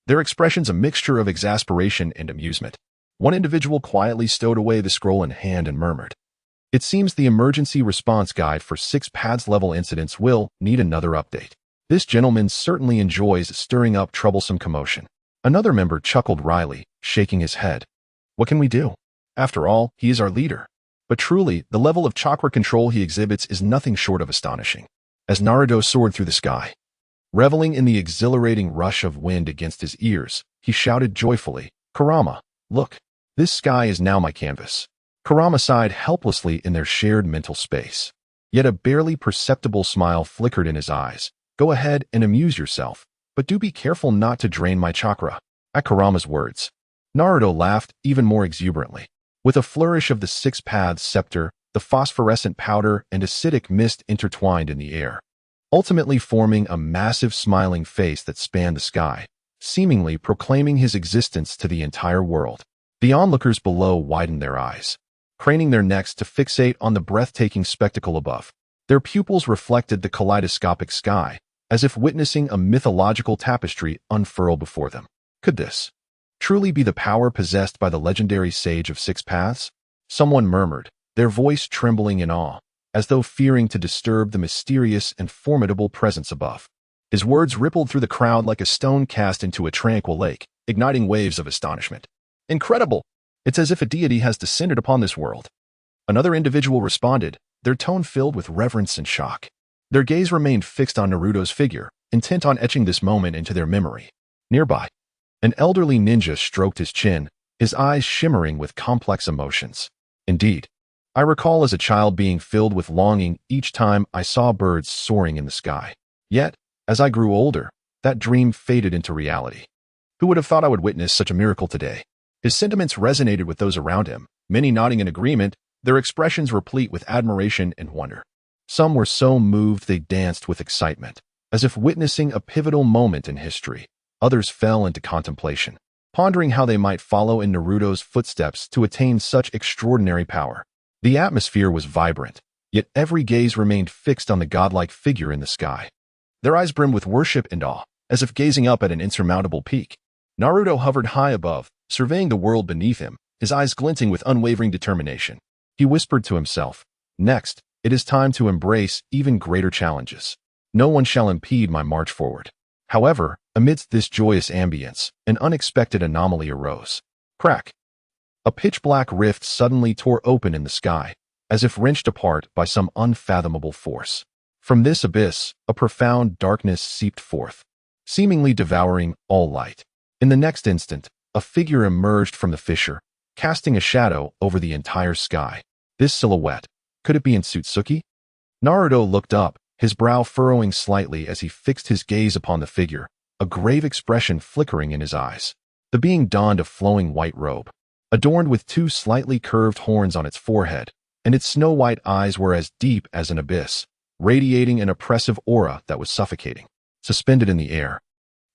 [SPEAKER 1] their expressions a mixture of exasperation and amusement. One individual quietly stowed away the scroll in hand and murmured, "It seems the emergency response guide for Six Paths level incidents will need another update. This gentleman certainly enjoys stirring up troublesome commotion." Another member chuckled wryly, shaking his head. "What can we do? After all, he is our leader." But truly, the level of chakra control he exhibits is nothing short of astonishing. As Naruto soared through the sky, reveling in the exhilarating rush of wind against his ears, he shouted joyfully, "Kurama, look, this sky is now my canvas." Kurama sighed helplessly in their shared mental space. Yet a barely perceptible smile flickered in his eyes. "Go ahead and amuse yourself, but do be careful not to drain my chakra." At Kurama's words, Naruto laughed even more exuberantly. With a flourish of the Six Paths Scepter, the phosphorescent powder and acidic mist intertwined in the air, ultimately forming a massive smiling face that spanned the sky, seemingly proclaiming his existence to the entire world. The onlookers below widened their eyes, craning their necks to fixate on the breathtaking spectacle above. Their pupils reflected the kaleidoscopic sky, as if witnessing a mythological tapestry unfurl before them. Could this truly be the power possessed by the legendary Sage of Six Paths? Someone murmured, their voice trembling in awe, as though fearing to disturb the mysterious and formidable presence above. His words rippled through the crowd like a stone cast into a tranquil lake, igniting waves of astonishment. "Incredible! It's as if a deity has descended upon this world." Another individual responded, their tone filled with reverence and shock. Their gaze remained fixed on Naruto's figure, intent on etching this moment into their memory. Nearby, an elderly ninja stroked his chin, his eyes shimmering with complex emotions. "Indeed, I recall as a child being filled with longing each time I saw birds soaring in the sky. Yet, as I grew older, that dream faded into reality. Who would have thought I would witness such a miracle today?" His sentiments resonated with those around him, many nodding in agreement, their expressions replete with admiration and wonder. Some were so moved they danced with excitement, as if witnessing a pivotal moment in history. Others fell into contemplation, pondering how they might follow in Naruto's footsteps to attain such extraordinary power. The atmosphere was vibrant, yet every gaze remained fixed on the godlike figure in the sky. Their eyes brimmed with worship and awe, as if gazing up at an insurmountable peak. Naruto hovered high above, surveying the world beneath him, his eyes glinting with unwavering determination. He whispered to himself, "Next, it is time to embrace even greater challenges. No one shall impede my march forward." However, amidst this joyous ambience, an unexpected anomaly arose. Crack! A pitch-black rift suddenly tore open in the sky, as if wrenched apart by some unfathomable force. From this abyss, a profound darkness seeped forth, seemingly devouring all light. In the next instant, a figure emerged from the fissure, casting a shadow over the entire sky. This silhouette, could it be Otsutsuki? Naruto looked up, his brow furrowing slightly as he fixed his gaze upon the figure, a grave expression flickering in his eyes. The being donned a flowing white robe, adorned with two slightly curved horns on its forehead, and its snow-white eyes were as deep as an abyss, radiating an oppressive aura that was suffocating. Suspended in the air,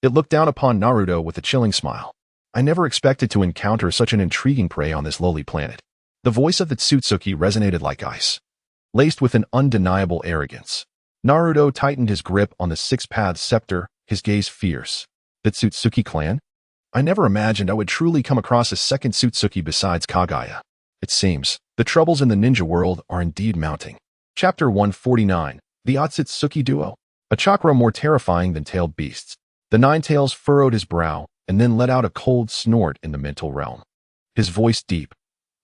[SPEAKER 1] it looked down upon Naruto with a chilling smile. "I never expected to encounter such an intriguing prey on this lowly planet." The voice of the Otsutsuki resonated like ice, laced with an undeniable arrogance. Naruto tightened his grip on the six-path scepter, his gaze fierce. The Otsutsuki clan? I never imagined I would truly come across a second Otsutsuki besides Kage. It seems, the troubles in the ninja world are indeed mounting. Chapter 149, The Otsutsuki Duo. A chakra more terrifying than tailed beasts. The Nine-Tails furrowed his brow, and then let out a cold snort in the mental realm. His voice deep.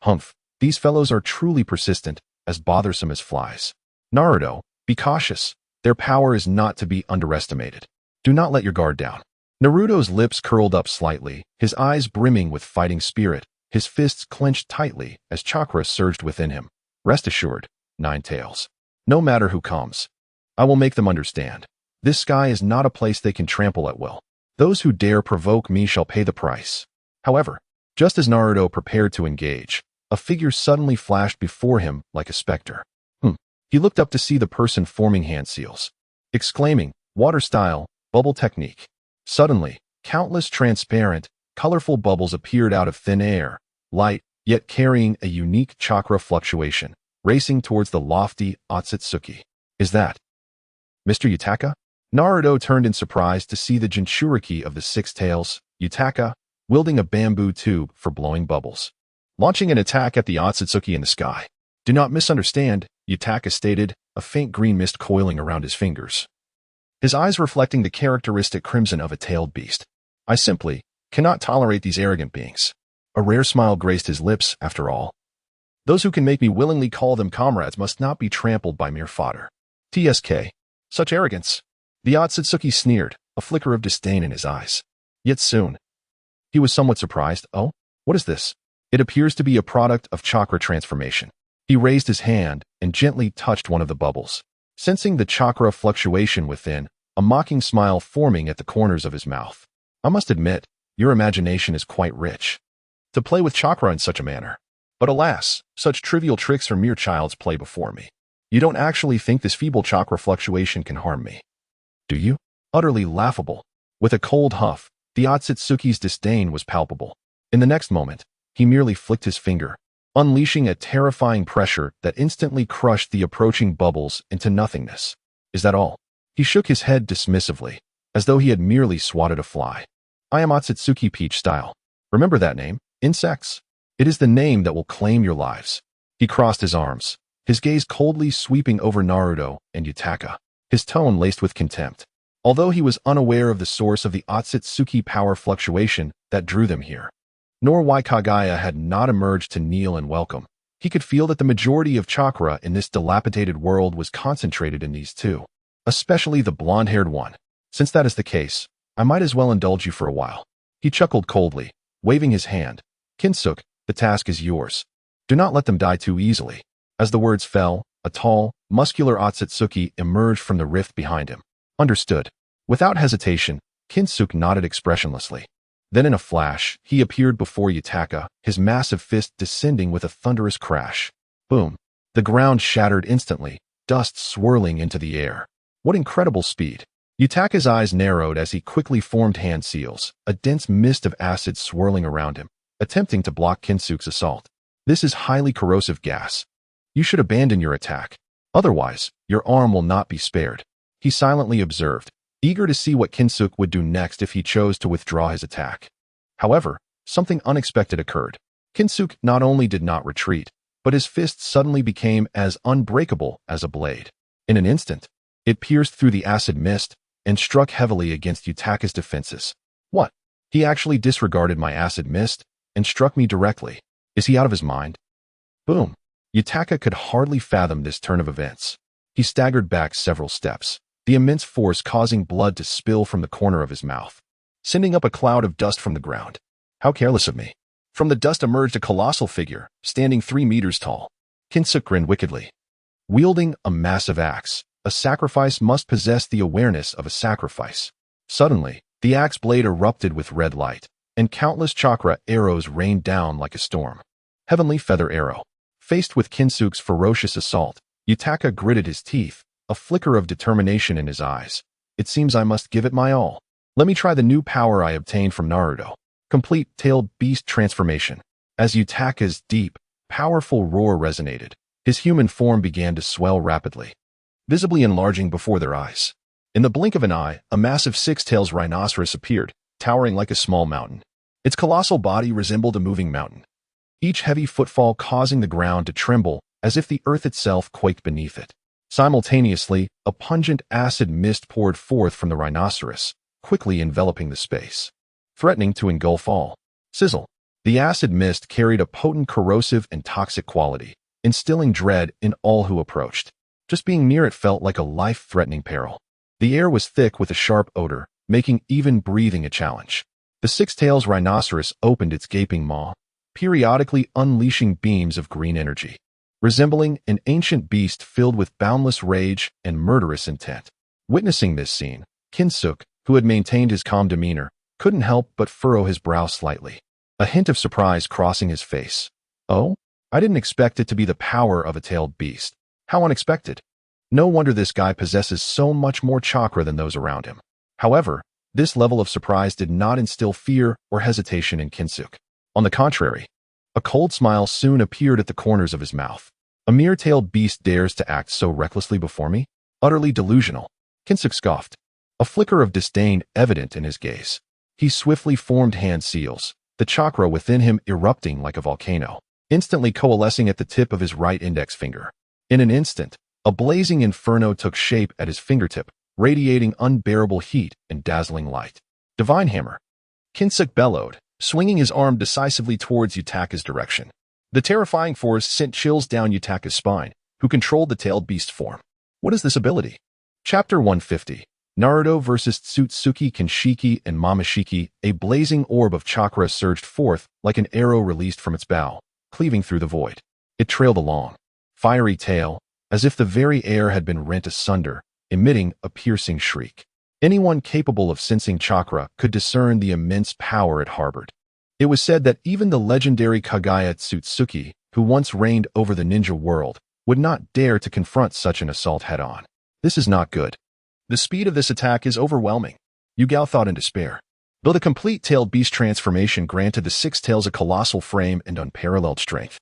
[SPEAKER 1] "Humph, these fellows are truly persistent, as bothersome as flies. Naruto, be cautious. Their power is not to be underestimated. Do not let your guard down." Naruto's lips curled up slightly, his eyes brimming with fighting spirit, his fists clenched tightly as chakra surged within him. "Rest assured, Nine-Tails. No matter who comes, I will make them understand. This sky is not a place they can trample at will. Those who dare provoke me shall pay the price." However, just as Naruto prepared to engage, a figure suddenly flashed before him like a specter. He looked up to see the person forming hand seals, exclaiming, "Water style, bubble technique." Suddenly, countless transparent, colorful bubbles appeared out of thin air, light, yet carrying a unique chakra fluctuation, racing towards the lofty Otsutsuki. "Is that Mr. Yutaka?" Naruto turned in surprise to see the Jinchuriki of the Six Tails, Yutaka, wielding a bamboo tube for blowing bubbles, launching an attack at the Otsutsuki in the sky. "Do not misunderstand," Yutaka stated, a faint green mist coiling around his fingers, his eyes reflecting the characteristic crimson of a tailed beast. "I simply cannot tolerate these arrogant beings." A rare smile graced his lips, after all. "Those who can make me willingly call them comrades must not be trampled by mere fodder." TSK. Such arrogance. The Otsutsuki sneered, a flicker of disdain in his eyes. Yet soon, he was somewhat surprised. "Oh, what is this?" It appears to be a product of chakra transformation. He raised his hand and gently touched one of the bubbles. Sensing the chakra fluctuation within, a mocking smile forming at the corners of his mouth. "I must admit, your imagination is quite rich. To play with chakra in such a manner. But alas, such trivial tricks are mere child's play before me. You don't actually think this feeble chakra fluctuation can harm me, do you?" Utterly laughable. With a cold huff, the Otsutsuki's disdain was palpable. In the next moment, he merely flicked his finger, unleashing a terrifying pressure that instantly crushed the approaching bubbles into nothingness. "Is that all?" He shook his head dismissively, as though he had merely swatted a fly. "I am Otsutsuki Peach Style. Remember that name, insects? It is the name that will claim your lives." He crossed his arms, his gaze coldly sweeping over Naruto and Yutaka, his tone laced with contempt. Although he was unaware of the source of the Otsutsuki power fluctuation that drew them here, nor why Kage had not emerged to kneel and welcome, he could feel that the majority of chakra in this dilapidated world was concentrated in these two, especially the blonde-haired one. "Since that is the case, I might as well indulge you for a while." He chuckled coldly, waving his hand. "Kinsuke, the task is yours. Do not let them die too easily." As the words fell, a tall, muscular Otsutsuki emerged from the rift behind him. "Understood." Without hesitation, Kinsuke nodded expressionlessly. Then in a flash, he appeared before Yutaka, his massive fist descending with a thunderous crash. Boom. The ground shattered instantly, dust swirling into the air. What incredible speed. Yutaka's eyes narrowed as he quickly formed hand seals, a dense mist of acid swirling around him, attempting to block Kinsuke's assault. "This is highly corrosive gas. You should abandon your attack." Otherwise, your arm will not be spared. He silently observed, eager to see what Kinsuke would do next if he chose to withdraw his attack. However, something unexpected occurred. Kinsuke not only did not retreat, but his fist suddenly became as unbreakable as a blade. In an instant, it pierced through the acid mist and struck heavily against Yutaka's defenses. What? He actually disregarded my acid mist and struck me directly. Is he out of his mind? Boom. Yutaka could hardly fathom this turn of events. He staggered back several steps, the immense force causing blood to spill from the corner of his mouth, sending up a cloud of dust from the ground. How careless of me. From the dust emerged a colossal figure, standing 3 meters tall. Kinsuke grinned wickedly. Wielding a massive axe, a sacrifice must possess the awareness of a sacrifice. Suddenly, the axe blade erupted with red light, and countless chakra arrows rained down like a storm. Heavenly Feather Arrow. Faced with Kinsuke's ferocious assault, Yutaka gritted his teeth, a flicker of determination in his eyes. It seems I must give it my all. Let me try the new power I obtained from Naruto. Complete Tailed Beast Transformation. As Yutaka's deep, powerful roar resonated, his human form began to swell rapidly, visibly enlarging before their eyes. In the blink of an eye, a massive six-tailed rhinoceros appeared, towering like a small mountain. Its colossal body resembled a moving mountain, each heavy footfall causing the ground to tremble as if the earth itself quaked beneath it. Simultaneously, a pungent acid mist poured forth from the rhinoceros, quickly enveloping the space, threatening to engulf all. Sizzle. The acid mist carried a potent corrosive and toxic quality, instilling dread in all who approached. Just being near it felt like a life-threatening peril. The air was thick with a sharp odor, making even breathing a challenge. The six-tailed rhinoceros opened its gaping maw, periodically unleashing beams of green energy, resembling an ancient beast filled with boundless rage and murderous intent. Witnessing this scene, Kinsuke, who had maintained his calm demeanor, couldn't help but furrow his brow slightly, a hint of surprise crossing his face. Oh? I didn't expect it to be the power of a tailed beast. How unexpected. No wonder this guy possesses so much more chakra than those around him. However, this level of surprise did not instill fear or hesitation in Kinsuke. On the contrary, a cold smile soon appeared at the corners of his mouth. A mere tailed beast dares to act so recklessly before me? Utterly delusional. Kinsuke scoffed, a flicker of disdain evident in his gaze. He swiftly formed hand seals, the chakra within him erupting like a volcano, instantly coalescing at the tip of his right index finger. In an instant, a blazing inferno took shape at his fingertip, radiating unbearable heat and dazzling light. Divine Hammer. Kinsuke bellowed, swinging his arm decisively towards Yutaka's direction. The terrifying force sent chills down Yutaka's spine, who controlled the tailed beast form. What is this ability? Chapter 150. Naruto vs. Otsutsuki Kinshiki and Momoshiki. A blazing orb of chakra surged forth like an arrow released from its bow, cleaving through the void. It trailed along, fiery tail, as if the very air had been rent asunder, emitting a piercing shriek. Anyone capable of sensing chakra could discern the immense power it harbored. It was said that even the legendary Kage Otsutsuki, who once reigned over the ninja world, would not dare to confront such an assault head-on. This is not good. The speed of this attack is overwhelming. Yugao thought in despair. Though the complete tailed beast transformation granted the six tails a colossal frame and unparalleled strength,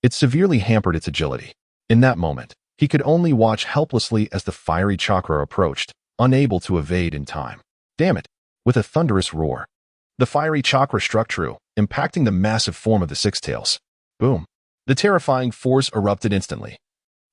[SPEAKER 1] it severely hampered its agility. In that moment, he could only watch helplessly as the fiery chakra approached, unable to evade in time. Damn it! With a thunderous roar, the fiery chakra struck true, impacting the massive form of the six tails. Boom! The terrifying force erupted instantly,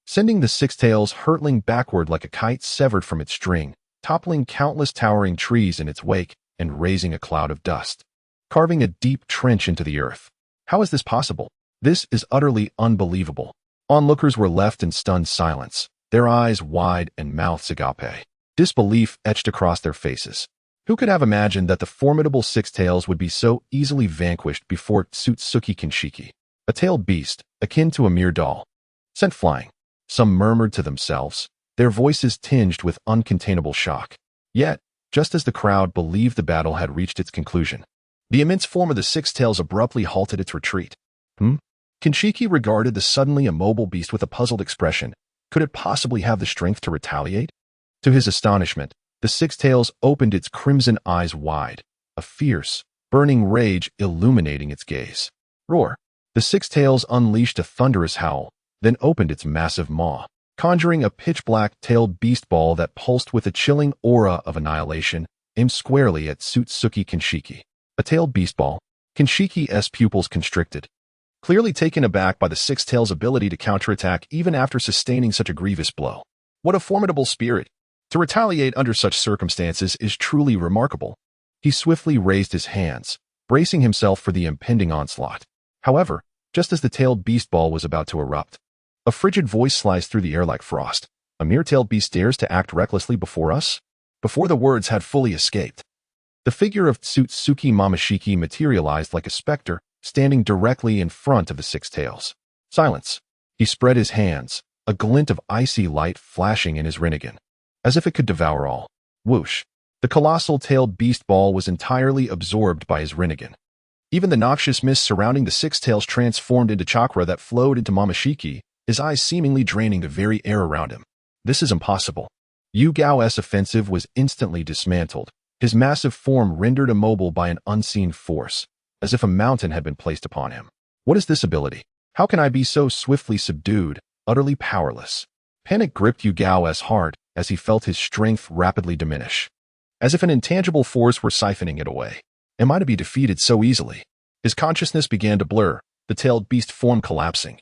[SPEAKER 1] sending the six tails hurtling backward like a kite severed from its string, toppling countless towering trees in its wake and raising a cloud of dust, carving a deep trench into the earth. How is this possible? This is utterly unbelievable. Onlookers were left in stunned silence, their eyes wide and mouths agape. Disbelief etched across their faces. Who could have imagined that the formidable six tails would be so easily vanquished before Otsutsuki Kinshiki, a tailed beast, akin to a mere doll, sent flying? Some murmured to themselves, their voices tinged with uncontainable shock. Yet, just as the crowd believed the battle had reached its conclusion, the immense form of the six tails abruptly halted its retreat. Kinshiki regarded the suddenly immobile beast with a puzzled expression. Could it possibly have the strength to retaliate? To his astonishment, the six tails opened its crimson eyes wide, a fierce, burning rage illuminating its gaze. Roar! The six tails unleashed a thunderous howl, then opened its massive maw, conjuring a pitch-black tailed beast ball that pulsed with a chilling aura of annihilation, aimed squarely at Otsutsuki Kinshiki. A tailed beast ball, Kinshiki's pupils constricted, clearly taken aback by the Six Tails' ability to counterattack even after sustaining such a grievous blow. What a formidable spirit! To retaliate under such circumstances is truly remarkable. He swiftly raised his hands, bracing himself for the impending onslaught. However, just as the tailed beast ball was about to erupt, a frigid voice sliced through the air like frost. A mere tailed beast dares to act recklessly before us? Before the words had fully escaped, the figure of Otsutsuki Momoshiki materialized like a specter, standing directly in front of the Six Tails. Silence. He spread his hands, a glint of icy light flashing in his Rinnegan, as if it could devour all. Whoosh. The colossal tailed beast ball was entirely absorbed by his Rinnegan. Even the noxious mist surrounding the Six Tails transformed into chakra that flowed into Momoshiki, his eyes seemingly draining the very air around him. This is impossible. Yugao's offensive was instantly dismantled, his massive form rendered immobile by an unseen force, as if a mountain had been placed upon him. What is this ability? How can I be so swiftly subdued, utterly powerless? Panic gripped Yugao's heart as he felt his strength rapidly diminish, as if an intangible force were siphoning it away. Am I to be defeated so easily? His consciousness began to blur, the tailed beast form collapsing,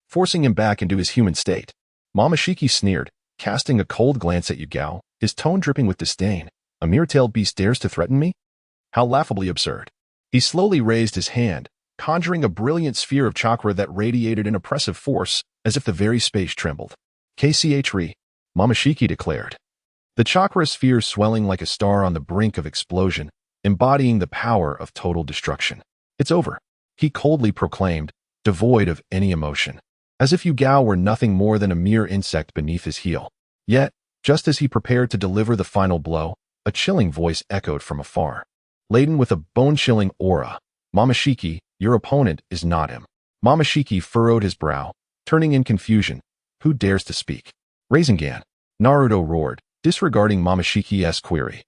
[SPEAKER 1] forcing him back into his human state. Momoshiki sneered, casting a cold glance at Yugao, his tone dripping with disdain. A mere tailed beast dares to threaten me? How laughably absurd. He slowly raised his hand, conjuring a brilliant sphere of chakra that radiated an oppressive force, as if the very space trembled. KCH-RE, Momoshiki declared. The chakra sphere swelling like a star on the brink of explosion, embodying the power of total destruction. It's over, he coldly proclaimed, devoid of any emotion, as if Yugao were nothing more than a mere insect beneath his heel. Yet, just as he prepared to deliver the final blow, a chilling voice echoed from afar. Laden with a bone-chilling aura, Momoshiki, your opponent is not him. Momoshiki furrowed his brow, turning in confusion. Who dares to speak? Rasengan, Naruto roared, disregarding Momoshiki's query.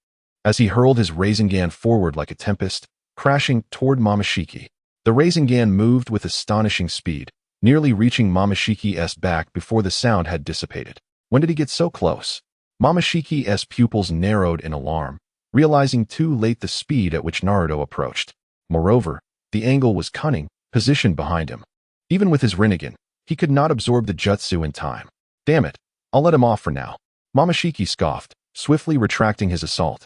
[SPEAKER 1] As he hurled his Rasengan forward like a tempest, crashing toward Momoshiki. The Rasengan moved with astonishing speed, nearly reaching Momoshiki's back before the sound had dissipated. When did he get so close? Momoshiki's pupils narrowed in alarm, realizing too late the speed at which Naruto approached. Moreover, the angle was cunning, positioned behind him. Even with his Rinnegan, he could not absorb the jutsu in time. Damn it, I'll let him off for now. Momoshiki scoffed, swiftly retracting his assault.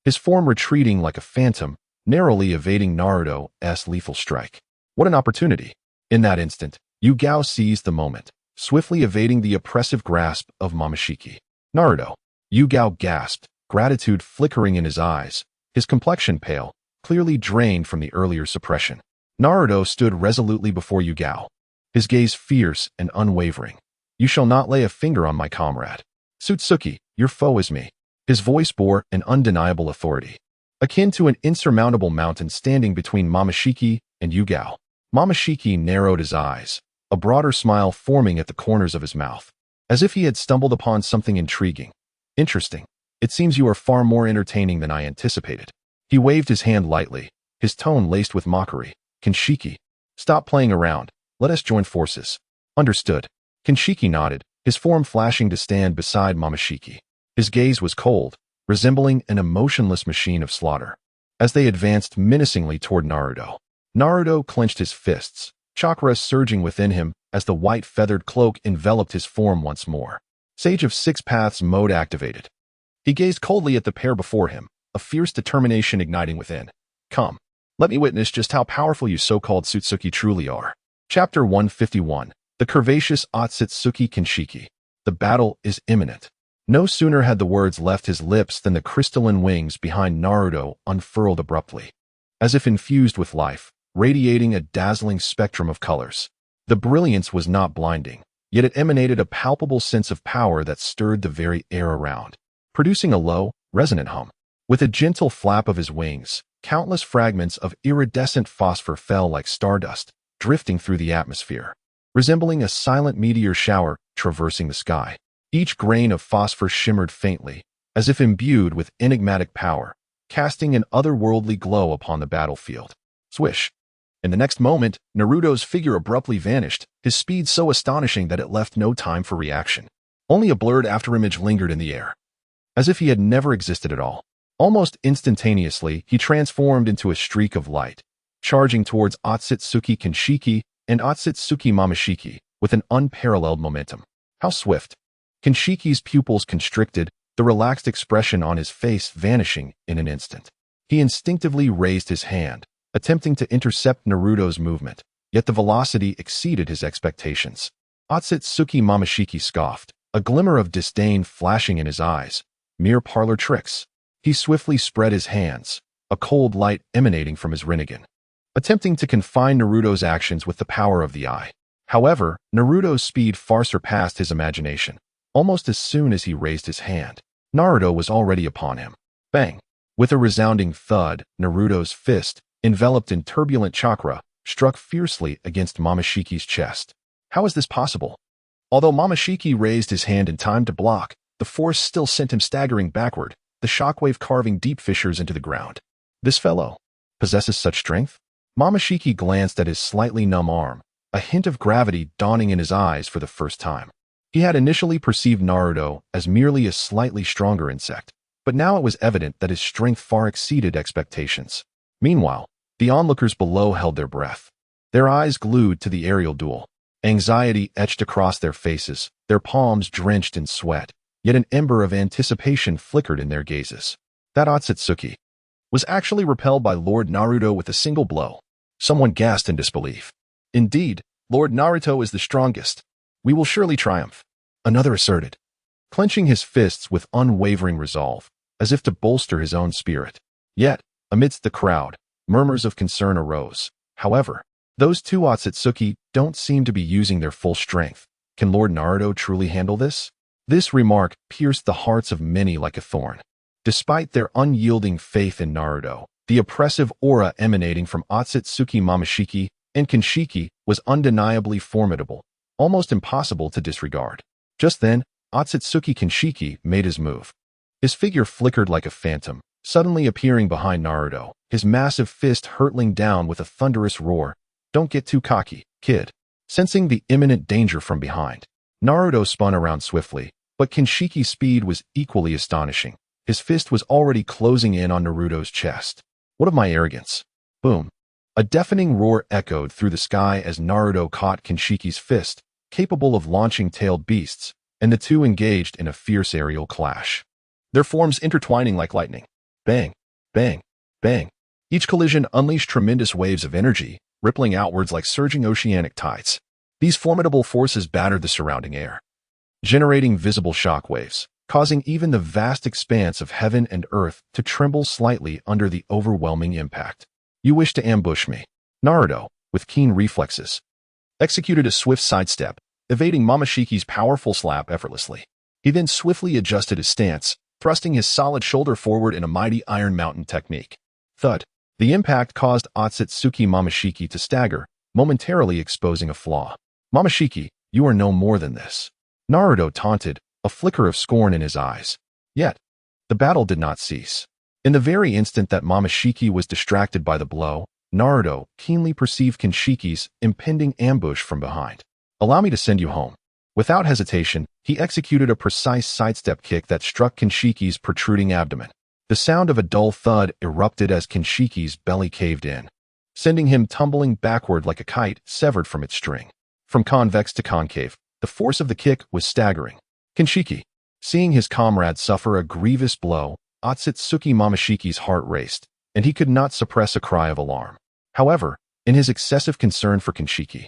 [SPEAKER 1] His form retreating like a phantom, narrowly evading Naruto's lethal strike. What an opportunity. In that instant, Yugao seized the moment, swiftly evading the oppressive grasp of Momoshiki. Naruto. Yugao gasped, gratitude flickering in his eyes, his complexion pale, clearly drained from the earlier suppression. Naruto stood resolutely before Yugao, his gaze fierce and unwavering. You shall not lay a finger on my comrade. Otsutsuki, your foe is me. His voice bore an undeniable authority, akin to an insurmountable mountain standing between Momoshiki and Yugao. Momoshiki narrowed his eyes, a broader smile forming at the corners of his mouth, as if he had stumbled upon something intriguing. Interesting. It seems you are far more entertaining than I anticipated. He waved his hand lightly, his tone laced with mockery. Kinshiki, stop playing around. Let us join forces. Understood. Kinshiki nodded, his form flashing to stand beside Momoshiki. His gaze was cold, resembling an emotionless machine of slaughter. As they advanced menacingly toward Naruto, Naruto clenched his fists, chakra surging within him as the white feathered cloak enveloped his form once more. Sage of Six Paths mode activated. He gazed coldly at the pair before him, a fierce determination igniting within. Come, let me witness just how powerful you so-called Otsutsuki truly are. Chapter 151. The Curvaceous Otsutsuki Kinshiki. The battle is imminent. No sooner had the words left his lips than the crystalline wings behind Naruto unfurled abruptly, as if infused with life, radiating a dazzling spectrum of colors. The brilliance was not blinding, yet it emanated a palpable sense of power that stirred the very air around, producing a low, resonant hum. With a gentle flap of his wings, countless fragments of iridescent phosphor fell like stardust, drifting through the atmosphere, resembling a silent meteor shower traversing the sky. Each grain of phosphor shimmered faintly, as if imbued with enigmatic power, casting an otherworldly glow upon the battlefield. Swish! In the next moment, Naruto's figure abruptly vanished, his speed so astonishing that it left no time for reaction. Only a blurred afterimage lingered in the air, as if he had never existed at all. Almost instantaneously, he transformed into a streak of light, charging towards Otsutsuki Kinshiki and Otsutsuki Mamashiki with an unparalleled momentum. How swift! Kinshiki's pupils constricted, the relaxed expression on his face vanishing in an instant. He instinctively raised his hand, attempting to intercept Naruto's movement, yet the velocity exceeded his expectations. Otsutsuki Mamashiki scoffed, a glimmer of disdain flashing in his eyes. Mere parlor tricks. He swiftly spread his hands, a cold light emanating from his Rinnegan, attempting to confine Naruto's actions with the power of the eye. However, Naruto's speed far surpassed his imagination. Almost as soon as he raised his hand, Naruto was already upon him. Bang! With a resounding thud, Naruto's fist, enveloped in turbulent chakra, struck fiercely against Mamashiki's chest. How is this possible? Although Mamashiki raised his hand in time to block, the force still sent him staggering backward, the shockwave carving deep fissures into the ground. This fellow possesses such strength? Mamashiki glanced at his slightly numb arm, a hint of gravity dawning in his eyes for the first time. He had initially perceived Naruto as merely a slightly stronger insect, but now it was evident that his strength far exceeded expectations. Meanwhile, the onlookers below held their breath, their eyes glued to the aerial duel. Anxiety etched across their faces, their palms drenched in sweat, yet an ember of anticipation flickered in their gazes. That Otsutsuki was actually repelled by Lord Naruto with a single blow. Someone gasped in disbelief. Indeed, Lord Naruto is the strongest. We will surely triumph, another asserted, clenching his fists with unwavering resolve, as if to bolster his own spirit. Yet, amidst the crowd, murmurs of concern arose. However, those two Otsutsuki don't seem to be using their full strength. Can Lord Naruto truly handle this? This remark pierced the hearts of many like a thorn. Despite their unyielding faith in Naruto, the oppressive aura emanating from Otsutsuki Mamashiki and Kinshiki was undeniably formidable, almost impossible to disregard. Just then, Otsutsuki Kinshiki made his move. His figure flickered like a phantom, suddenly appearing behind Naruto, his massive fist hurtling down with a thunderous roar. Don't get too cocky, kid. Sensing the imminent danger from behind, Naruto spun around swiftly, but Kinshiki's speed was equally astonishing. His fist was already closing in on Naruto's chest. What of my arrogance? Boom. A deafening roar echoed through the sky as Naruto caught Kinshiki's fist, capable of launching tailed beasts, and the two engaged in a fierce aerial clash. Their forms intertwining like lightning. Bang, bang, bang. Each collision unleashed tremendous waves of energy, rippling outwards like surging oceanic tides. These formidable forces battered the surrounding air, generating visible shockwaves, causing even the vast expanse of heaven and earth to tremble slightly under the overwhelming impact. You wish to ambush me. Naruto, with keen reflexes, executed a swift sidestep, evading Mamashiki's powerful slap effortlessly. He then swiftly adjusted his stance, thrusting his solid shoulder forward in a mighty Iron Mountain technique. Thud. The impact caused Otsutsuki Mamashiki to stagger, momentarily exposing a flaw. Mamashiki, you are no more than this. Naruto taunted, a flicker of scorn in his eyes. Yet, the battle did not cease. In the very instant that Mamashiki was distracted by the blow, Naruto keenly perceived Kinshiki's impending ambush from behind. Allow me to send you home. Without hesitation, he executed a precise sidestep kick that struck Kinshiki's protruding abdomen. The sound of a dull thud erupted as Kinshiki's belly caved in, sending him tumbling backward like a kite severed from its string. From convex to concave, the force of the kick was staggering. Kinshiki, seeing his comrade suffer a grievous blow, Otsutsuki Mamashiki's heart raced, and he could not suppress a cry of alarm. However, in his excessive concern for Kinshiki,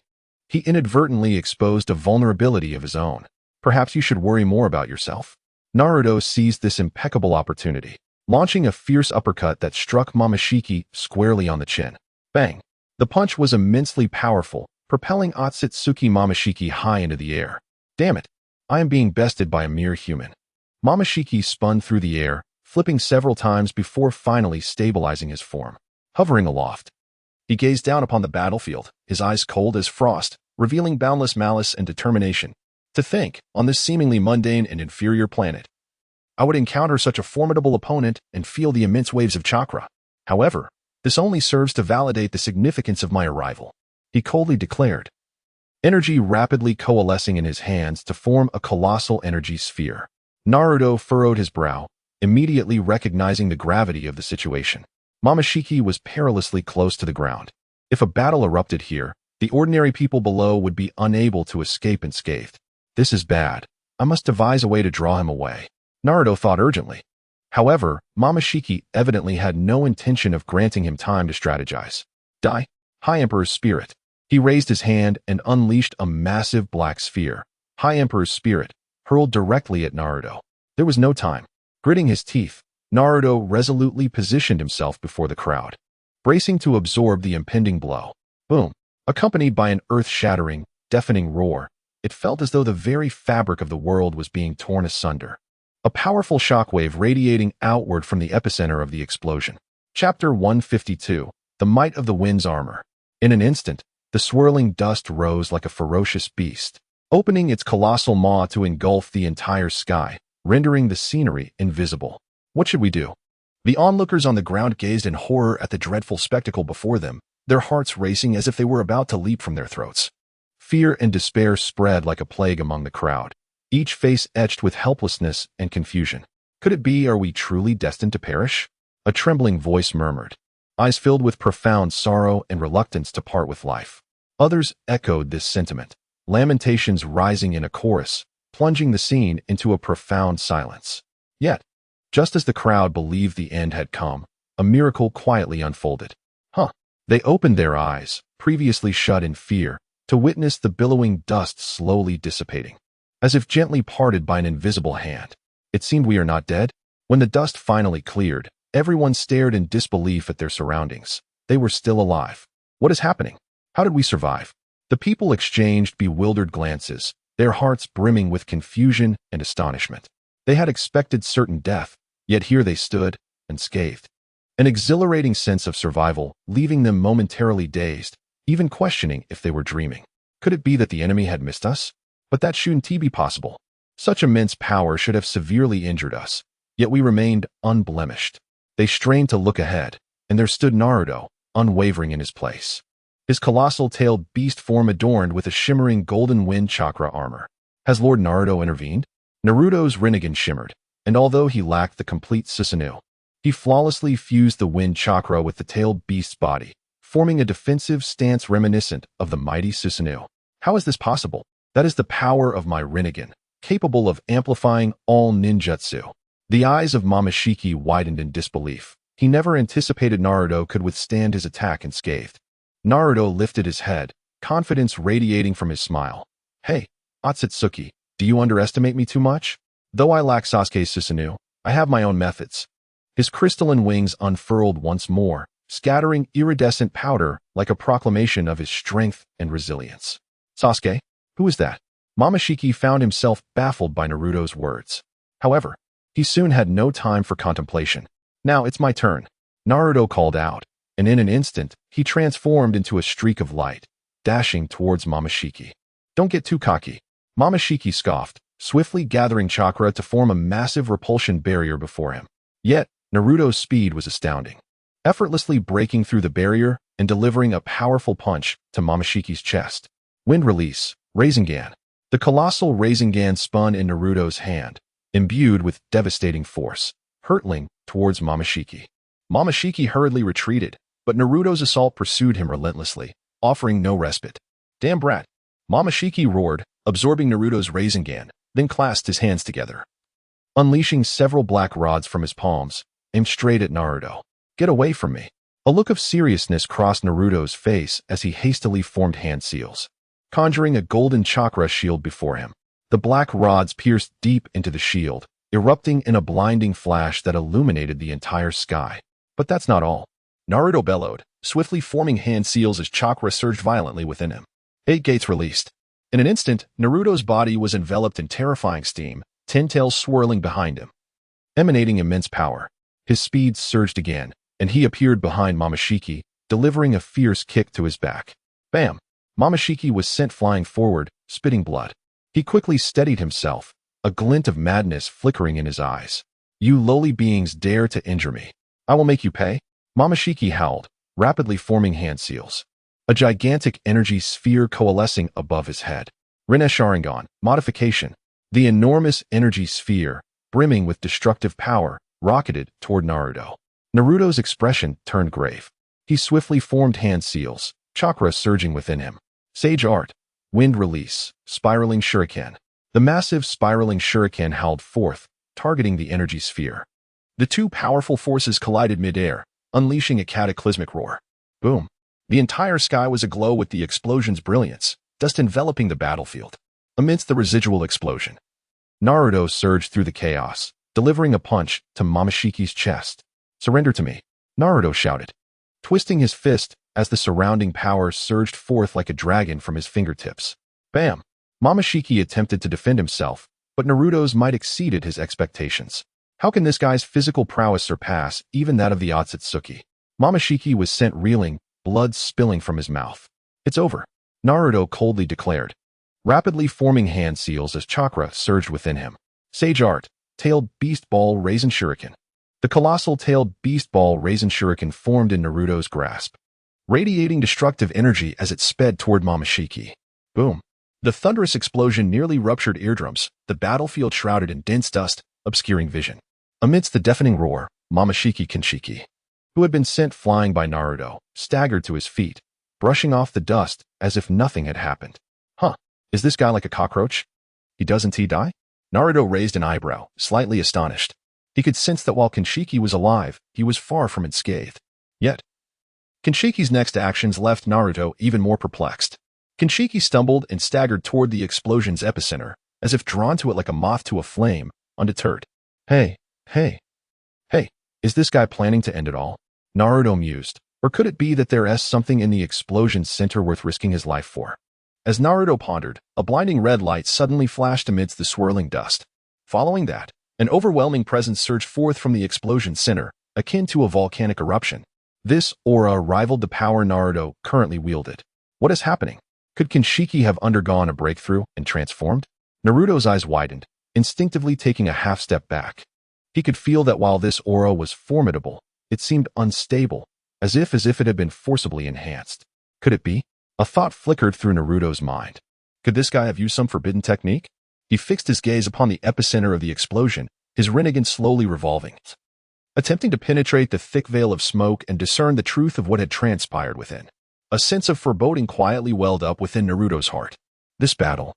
[SPEAKER 1] he inadvertently exposed a vulnerability of his own. Perhaps you should worry more about yourself. Naruto seized this impeccable opportunity, launching a fierce uppercut that struck Mamashiki squarely on the chin. Bang! The punch was immensely powerful, propelling Otsutsuki Mamashiki high into the air. Damn it! I am being bested by a mere human. Mamashiki spun through the air, flipping several times before finally stabilizing his form. Hovering aloft, he gazed down upon the battlefield, his eyes cold as frost, revealing boundless malice and determination. To think, on this seemingly mundane and inferior planet, I would encounter such a formidable opponent and feel the immense waves of chakra. However, this only serves to validate the significance of my arrival, he coldly declared. energy rapidly coalescing in his hands to form a colossal energy sphere. Naruto furrowed his brow, immediately recognizing the gravity of the situation. Momoshiki was perilously close to the ground. If a battle erupted here, the ordinary people below would be unable to escape unscathed. This is bad. I must devise a way to draw him away, Naruto thought urgently. However, Momoshiki evidently had no intention of granting him time to strategize. Die, High Emperor's Spirit. He raised his hand and unleashed a massive black sphere. High Emperor's Spirit hurled directly at Naruto. There was no time. Gritting his teeth, Naruto resolutely positioned himself before the crowd, bracing to absorb the impending blow. Boom! Accompanied by an earth-shattering, deafening roar, it felt as though the very fabric of the world was being torn asunder. A powerful shockwave radiating outward from the epicenter of the explosion. Chapter 152, The Might of the Wind's Armor. In an instant, the swirling dust rose like a ferocious beast, opening its colossal maw to engulf the entire sky, rendering the scenery invisible. What should we do? The onlookers on the ground gazed in horror at the dreadful spectacle before them, their hearts racing as if they were about to leap from their throats. Fear and despair spread like a plague among the crowd, each face etched with helplessness and confusion. Could it be, are we truly destined to perish? A trembling voice murmured, eyes filled with profound sorrow and reluctance to part with life. Others echoed this sentiment, lamentations rising in a chorus, plunging the scene into a profound silence. Yet, just as the crowd believed the end had come, a miracle quietly unfolded. They opened their eyes, previously shut in fear, to witness the billowing dust slowly dissipating. As if gently parted by an invisible hand. It seemed we are not dead. When the dust finally cleared, everyone stared in disbelief at their surroundings. They were still alive. What is happening? How did we survive? The people exchanged bewildered glances, their hearts brimming with confusion and astonishment. They had expected certain death, yet here they stood, unscathed. An exhilarating sense of survival, leaving them momentarily dazed, even questioning if they were dreaming. Could it be that the enemy had missed us? But that shouldn't be possible. Such immense power should have severely injured us, yet we remained unblemished. They strained to look ahead, and there stood Naruto, unwavering in his place. His colossal-tailed beast form adorned with a shimmering golden wind chakra armor. Has Lord Naruto intervened? Naruto's Rinnegan shimmered, and although he lacked the complete Susanoo, he flawlessly fused the wind chakra with the tailed beast's body, forming a defensive stance reminiscent of the mighty Susanoo. How is this possible? That is the power of my Rinnegan, capable of amplifying all ninjutsu. The eyes of Momoshiki widened in disbelief. He never anticipated Naruto could withstand his attack unscathed. Naruto lifted his head, confidence radiating from his smile. Hey, Otsutsuki, do you underestimate me too much? Though I lack Sasuke's Susanoo, I have my own methods. His crystalline wings unfurled once more, scattering iridescent powder like a proclamation of his strength and resilience. Sasuke? Who is that? Momoshiki found himself baffled by Naruto's words. However, he soon had no time for contemplation. Now it's my turn, Naruto called out, and in an instant, he transformed into a streak of light, dashing towards Momoshiki. Don't get too cocky, Momoshiki scoffed, swiftly gathering chakra to form a massive repulsion barrier before him. Yet, Naruto's speed was astounding, effortlessly breaking through the barrier and delivering a powerful punch to Momoshiki's chest. Wind release, Rasengan. The colossal Rasengan spun in Naruto's hand, imbued with devastating force, hurtling towards Momoshiki. Momoshiki hurriedly retreated, but Naruto's assault pursued him relentlessly, offering no respite. Damn brat! Momoshiki roared, absorbing Naruto's Rasengan, then clasped his hands together. Unleashing several black rods from his palms, aimed straight at Naruto. Get away from me. A look of seriousness crossed Naruto's face as he hastily formed hand seals, conjuring a golden chakra shield before him. The black rods pierced deep into the shield, erupting in a blinding flash that illuminated the entire sky. But that's not all. Naruto bellowed, swiftly forming hand seals as chakra surged violently within him. 8 gates released. In an instant, Naruto's body was enveloped in terrifying steam, 10 tails swirling behind him. Emanating immense power, his speed surged again, and he appeared behind Momoshiki, delivering a fierce kick to his back. Bam! Momoshiki was sent flying forward, spitting blood. He quickly steadied himself, a glint of madness flickering in his eyes. You lowly beings dare to injure me. I will make you pay. Momoshiki howled, rapidly forming hand seals. a gigantic energy sphere coalescing above his head. Rinne Sharingan, modification. The enormous energy sphere, brimming with destructive power, rocketed toward Naruto. Naruto's expression turned grave. He swiftly formed hand seals, chakra surging within him. Sage art, wind release, spiraling shuriken. The massive spiraling shuriken howled forth, targeting the energy sphere. The two powerful forces collided midair, unleashing a cataclysmic roar. Boom. The entire sky was aglow with the explosion's brilliance, dust enveloping the battlefield. Amidst the residual explosion, Naruto surged through the chaos, delivering a punch to Momoshiki's chest. "Surrender to me," Naruto shouted, twisting his fist as the surrounding power surged forth like a dragon from his fingertips. Bam! Momoshiki attempted to defend himself, but Naruto's might exceeded his expectations. How can this guy's physical prowess surpass even that of the Otsutsuki? Momoshiki was sent reeling, blood spilling from his mouth. "It's over," Naruto coldly declared, rapidly forming hand seals as chakra surged within him. Sage art, tailed beast ball raisin shuriken. The colossal tailed beast ball raisin shuriken formed in Naruto's grasp, radiating destructive energy as it sped toward Momoshiki. Boom. The thunderous explosion nearly ruptured eardrums, the battlefield shrouded in dense dust, obscuring vision. Amidst the deafening roar, Momoshiki Kinshiki, who had been sent flying by Naruto, staggered to his feet, brushing off the dust as if nothing had happened. Huh, is this guy like a cockroach? Doesn't he die? Naruto raised an eyebrow, slightly astonished. He could sense that while Kinshiki was alive, he was far from unscathed. Yet, Kinshiki's next actions left Naruto even more perplexed. Kinshiki stumbled and staggered toward the explosion's epicenter, as if drawn to it like a moth to a flame, undeterred. Hey, is this guy planning to end it all? Naruto mused. Or could it be that there's something in the explosion's center worth risking his life for? As Naruto pondered, a blinding red light suddenly flashed amidst the swirling dust. Following that, an overwhelming presence surged forth from the explosion's center, akin to a volcanic eruption. This aura rivaled the power Naruto currently wielded. What is happening? Could Kinshiki have undergone a breakthrough and transformed? Naruto's eyes widened, instinctively taking a half-step back. He could feel that while this aura was formidable, it seemed unstable, as if it had been forcibly enhanced. Could it be? A thought flickered through Naruto's mind. Could this guy have used some forbidden technique? He fixed his gaze upon the epicenter of the explosion, his Rinnegan slowly revolving, attempting to penetrate the thick veil of smoke and discern the truth of what had transpired within. A sense of foreboding quietly welled up within Naruto's heart. This battle,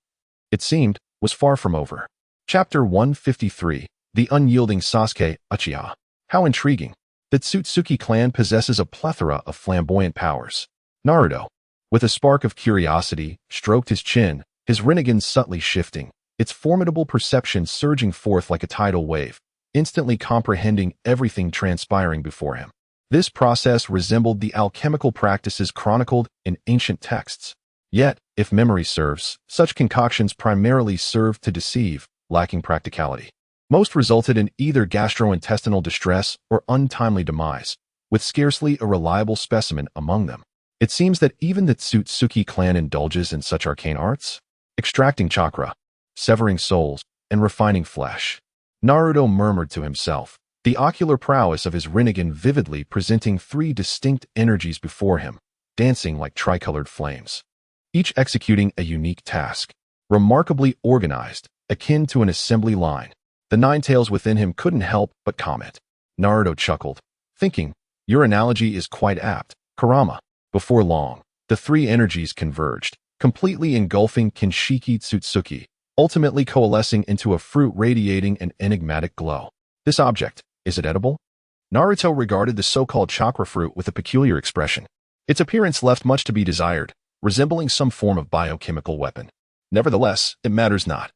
[SPEAKER 1] it seemed, was far from over. Chapter 153, The Unyielding Sasuke Uchiha. How intriguing. The Otsutsuki clan possesses a plethora of flamboyant powers. Naruto, with a spark of curiosity, stroked his chin, his Rinnegan subtly shifting, its formidable perception surging forth like a tidal wave, instantly comprehending everything transpiring before him. This process resembled the alchemical practices chronicled in ancient texts. Yet, if memory serves, such concoctions primarily served to deceive, lacking practicality. Most resulted in either gastrointestinal distress or untimely demise, with scarcely a reliable specimen among them. It seems that even the Otsutsuki clan indulges in such arcane arts, extracting chakra, severing souls, and refining flesh. Naruto murmured to himself, the ocular prowess of his Rinnegan vividly presenting three distinct energies before him, dancing like tricolored flames, each executing a unique task, remarkably organized, akin to an assembly line. The nine tails within him couldn't help but comment. Naruto chuckled, thinking, your analogy is quite apt, Kurama. Before long, the three energies converged, completely engulfing Kinshiki Otsutsuki, ultimately coalescing into a fruit radiating an enigmatic glow. This object, is it edible? Naruto regarded the so-called chakra fruit with a peculiar expression. Its appearance left much to be desired, resembling some form of biochemical weapon. Nevertheless, it matters not.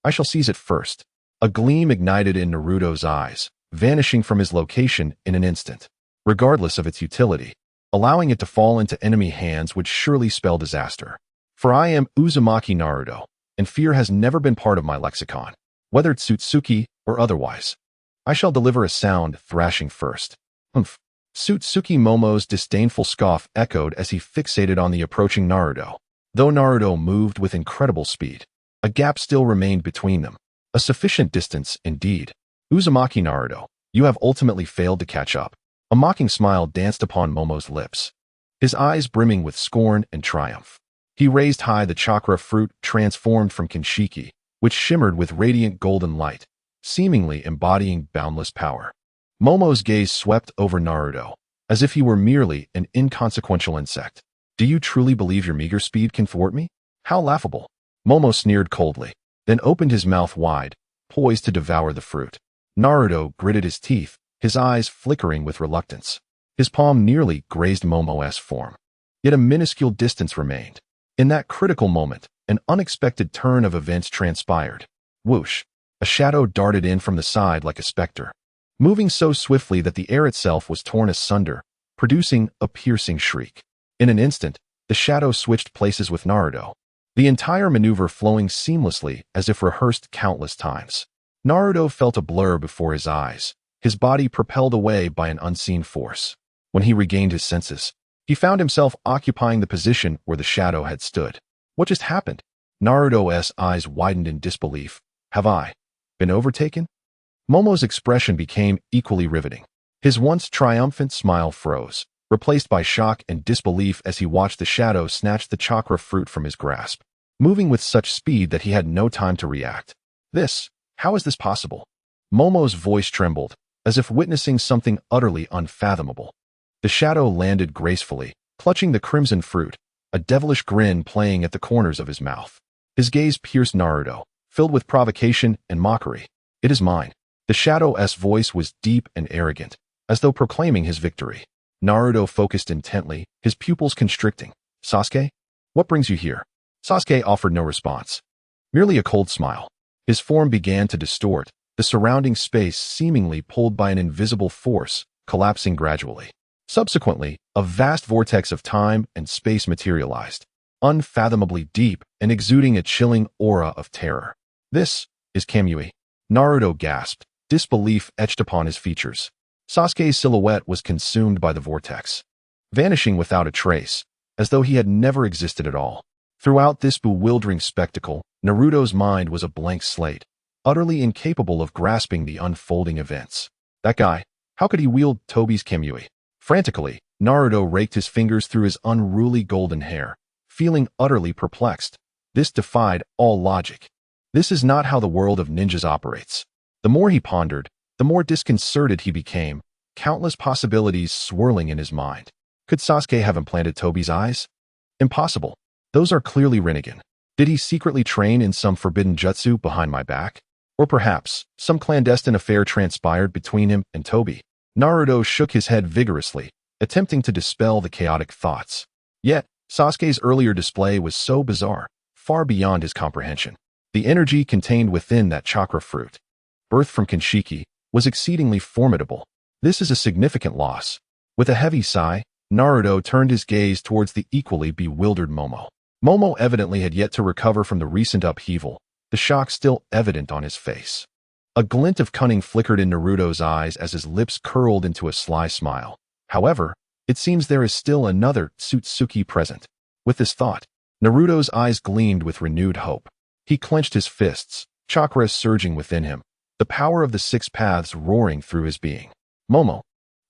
[SPEAKER 1] I shall seize it first. A gleam ignited in Naruto's eyes, vanishing from his location in an instant. Regardless of its utility, allowing it to fall into enemy hands would surely spell disaster. For I am Uzumaki Naruto, and fear has never been part of my lexicon, whether Otsutsuki or otherwise. I shall deliver a sound thrashing first. Humph. Otsutsuki Momo's disdainful scoff echoed as he fixated on the approaching Naruto. Though Naruto moved with incredible speed, a gap still remained between them. A sufficient distance, indeed. Uzumaki Naruto, you have ultimately failed to catch up. A mocking smile danced upon Momo's lips. his eyes brimming with scorn and triumph. He raised high the chakra fruit transformed from Kinshiki, which shimmered with radiant golden light, seemingly embodying boundless power. Momo's gaze swept over Naruto, as if he were merely an inconsequential insect. Do you truly believe your meager speed can thwart me? How laughable. Momo sneered coldly, then opened his mouth wide, poised to devour the fruit. Naruto gritted his teeth, his eyes flickering with reluctance. His palm nearly grazed Momo's form. Yet a minuscule distance remained. In that critical moment, an unexpected turn of events transpired. Whoosh! A shadow darted in from the side like a specter, moving so swiftly that the air itself was torn asunder, producing a piercing shriek. In an instant, the shadow switched places with Naruto, the entire maneuver flowing seamlessly as if rehearsed countless times. Naruto felt a blur before his eyes, his body propelled away by an unseen force. When he regained his senses, he found himself occupying the position where the shadow had stood. What just happened? Naruto's eyes widened in disbelief. Have I been overtaken? Momo's expression became equally riveting. His once triumphant smile froze, replaced by shock and disbelief as he watched the shadow snatch the chakra fruit from his grasp, moving with such speed that he had no time to react. How is this possible? Momo's voice trembled, as if witnessing something utterly unfathomable. The shadow landed gracefully, clutching the crimson fruit, a devilish grin playing at the corners of his mouth. His gaze pierced Naruto, filled with provocation and mockery. It is mine. The shadow's voice was deep and arrogant, as though proclaiming his victory. Naruto focused intently, his pupils constricting. Sasuke? What brings you here? Sasuke offered no response. Merely a cold smile. His form began to distort, the surrounding space seemingly pulled by an invisible force, collapsing gradually. Subsequently, a vast vortex of time and space materialized, unfathomably deep and exuding a chilling aura of terror. This is Kamui. Naruto gasped, disbelief etched upon his features. Sasuke's silhouette was consumed by the vortex, vanishing without a trace, as though he had never existed at all. Throughout this bewildering spectacle, Naruto's mind was a blank slate, utterly incapable of grasping the unfolding events. That guy, how could he wield Tobi's Kamui? Frantically, Naruto raked his fingers through his unruly golden hair, feeling utterly perplexed. This defied all logic. This is not how the world of ninjas operates. The more he pondered, the more disconcerted he became, countless possibilities swirling in his mind. Could Sasuke have implanted Tobi's eyes? Impossible. Those are clearly Rinnegan. Did he secretly train in some forbidden jutsu behind my back? Or perhaps, some clandestine affair transpired between him and Tobi? Naruto shook his head vigorously, attempting to dispel the chaotic thoughts. Yet, Sasuke's earlier display was so bizarre, far beyond his comprehension. The energy contained within that chakra fruit, birthed from Kinshiki, was exceedingly formidable. This is a significant loss. With a heavy sigh, Naruto turned his gaze towards the equally bewildered Momo. Momo evidently had yet to recover from the recent upheaval, the shock still evident on his face. A glint of cunning flickered in Naruto's eyes as his lips curled into a sly smile. However, it seems there is still another Otsutsuki present. With this thought, Naruto's eyes gleamed with renewed hope. He clenched his fists, chakra surging within him, the power of the six paths roaring through his being. Momo,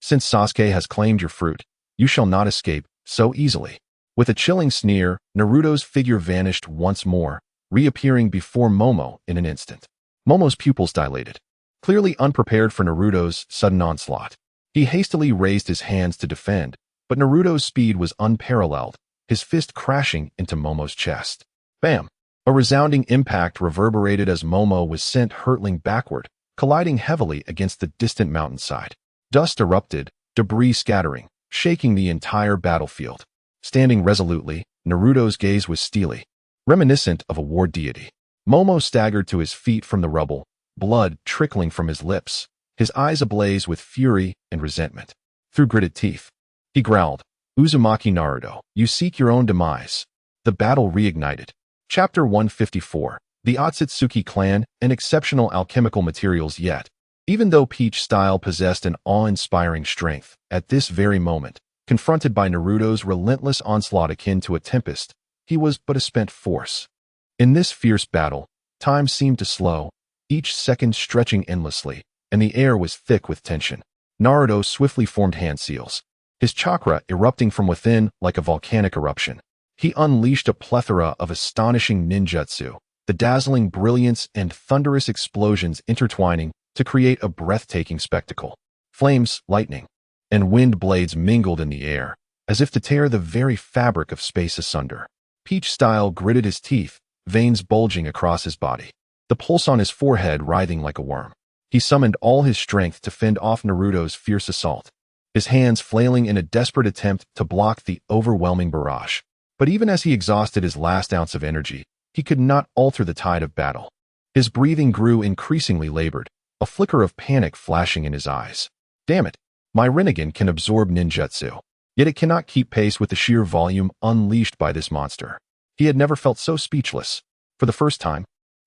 [SPEAKER 1] since Sasuke has claimed your fruit, you shall not escape so easily. With a chilling sneer, Naruto's figure vanished once more, reappearing before Momo in an instant. Momo's pupils dilated, clearly unprepared for Naruto's sudden onslaught. He hastily raised his hands to defend, but Naruto's speed was unparalleled, his fist crashing into Momo's chest. Bam! A resounding impact reverberated as Momo was sent hurtling backward, colliding heavily against the distant mountainside. Dust erupted, debris scattering, shaking the entire battlefield. Standing resolutely, Naruto's gaze was steely, reminiscent of a war deity. Momo staggered to his feet from the rubble, blood trickling from his lips, his eyes ablaze with fury and resentment. Through gritted teeth, he growled, "Uzumaki Naruto, you seek your own demise." The battle reignited. Chapter 154, The Otsutsuki Clan and Exceptional Alchemical Materials. Yet, even though Peach Style possessed an awe-inspiring strength, at this very moment, confronted by Naruto's relentless onslaught akin to a tempest, he was but a spent force. In this fierce battle, time seemed to slow, each second stretching endlessly, and the air was thick with tension. Naruto swiftly formed hand seals. his chakra erupting from within like a volcanic eruption. He unleashed a plethora of astonishing ninjutsu, the dazzling brilliance and thunderous explosions intertwining to create a breathtaking spectacle. Flames, lightning, and wind blades mingled in the air, as if to tear the very fabric of space asunder. Peach Style gritted his teeth, veins bulging across his body, the pulse on his forehead writhing like a worm. He summoned all his strength to fend off Naruto's fierce assault, his hands flailing in a desperate attempt to block the overwhelming barrage. But even as he exhausted his last ounce of energy, he could not alter the tide of battle. His breathing grew increasingly labored, a flicker of panic flashing in his eyes. Damn it, my Rinnegan can absorb ninjutsu, yet it cannot keep pace with the sheer volume unleashed by this monster. He had never felt so speechless. For the first time,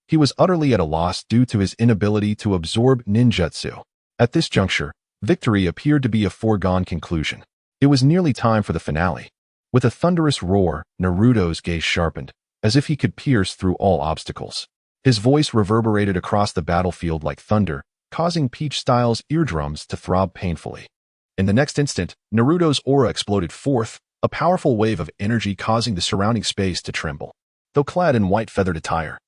[SPEAKER 1] he was utterly at a loss due to his inability to absorb ninjutsu. At this juncture, victory appeared to be a foregone conclusion. It was nearly time for the finale. With a thunderous roar, Naruto's gaze sharpened, as if he could pierce through all obstacles. His voice reverberated across the battlefield like thunder, causing Peach Style's eardrums to throb painfully. In the next instant, Naruto's aura exploded forth, a powerful wave of energy causing the surrounding space to tremble. Though clad in white feathered attire,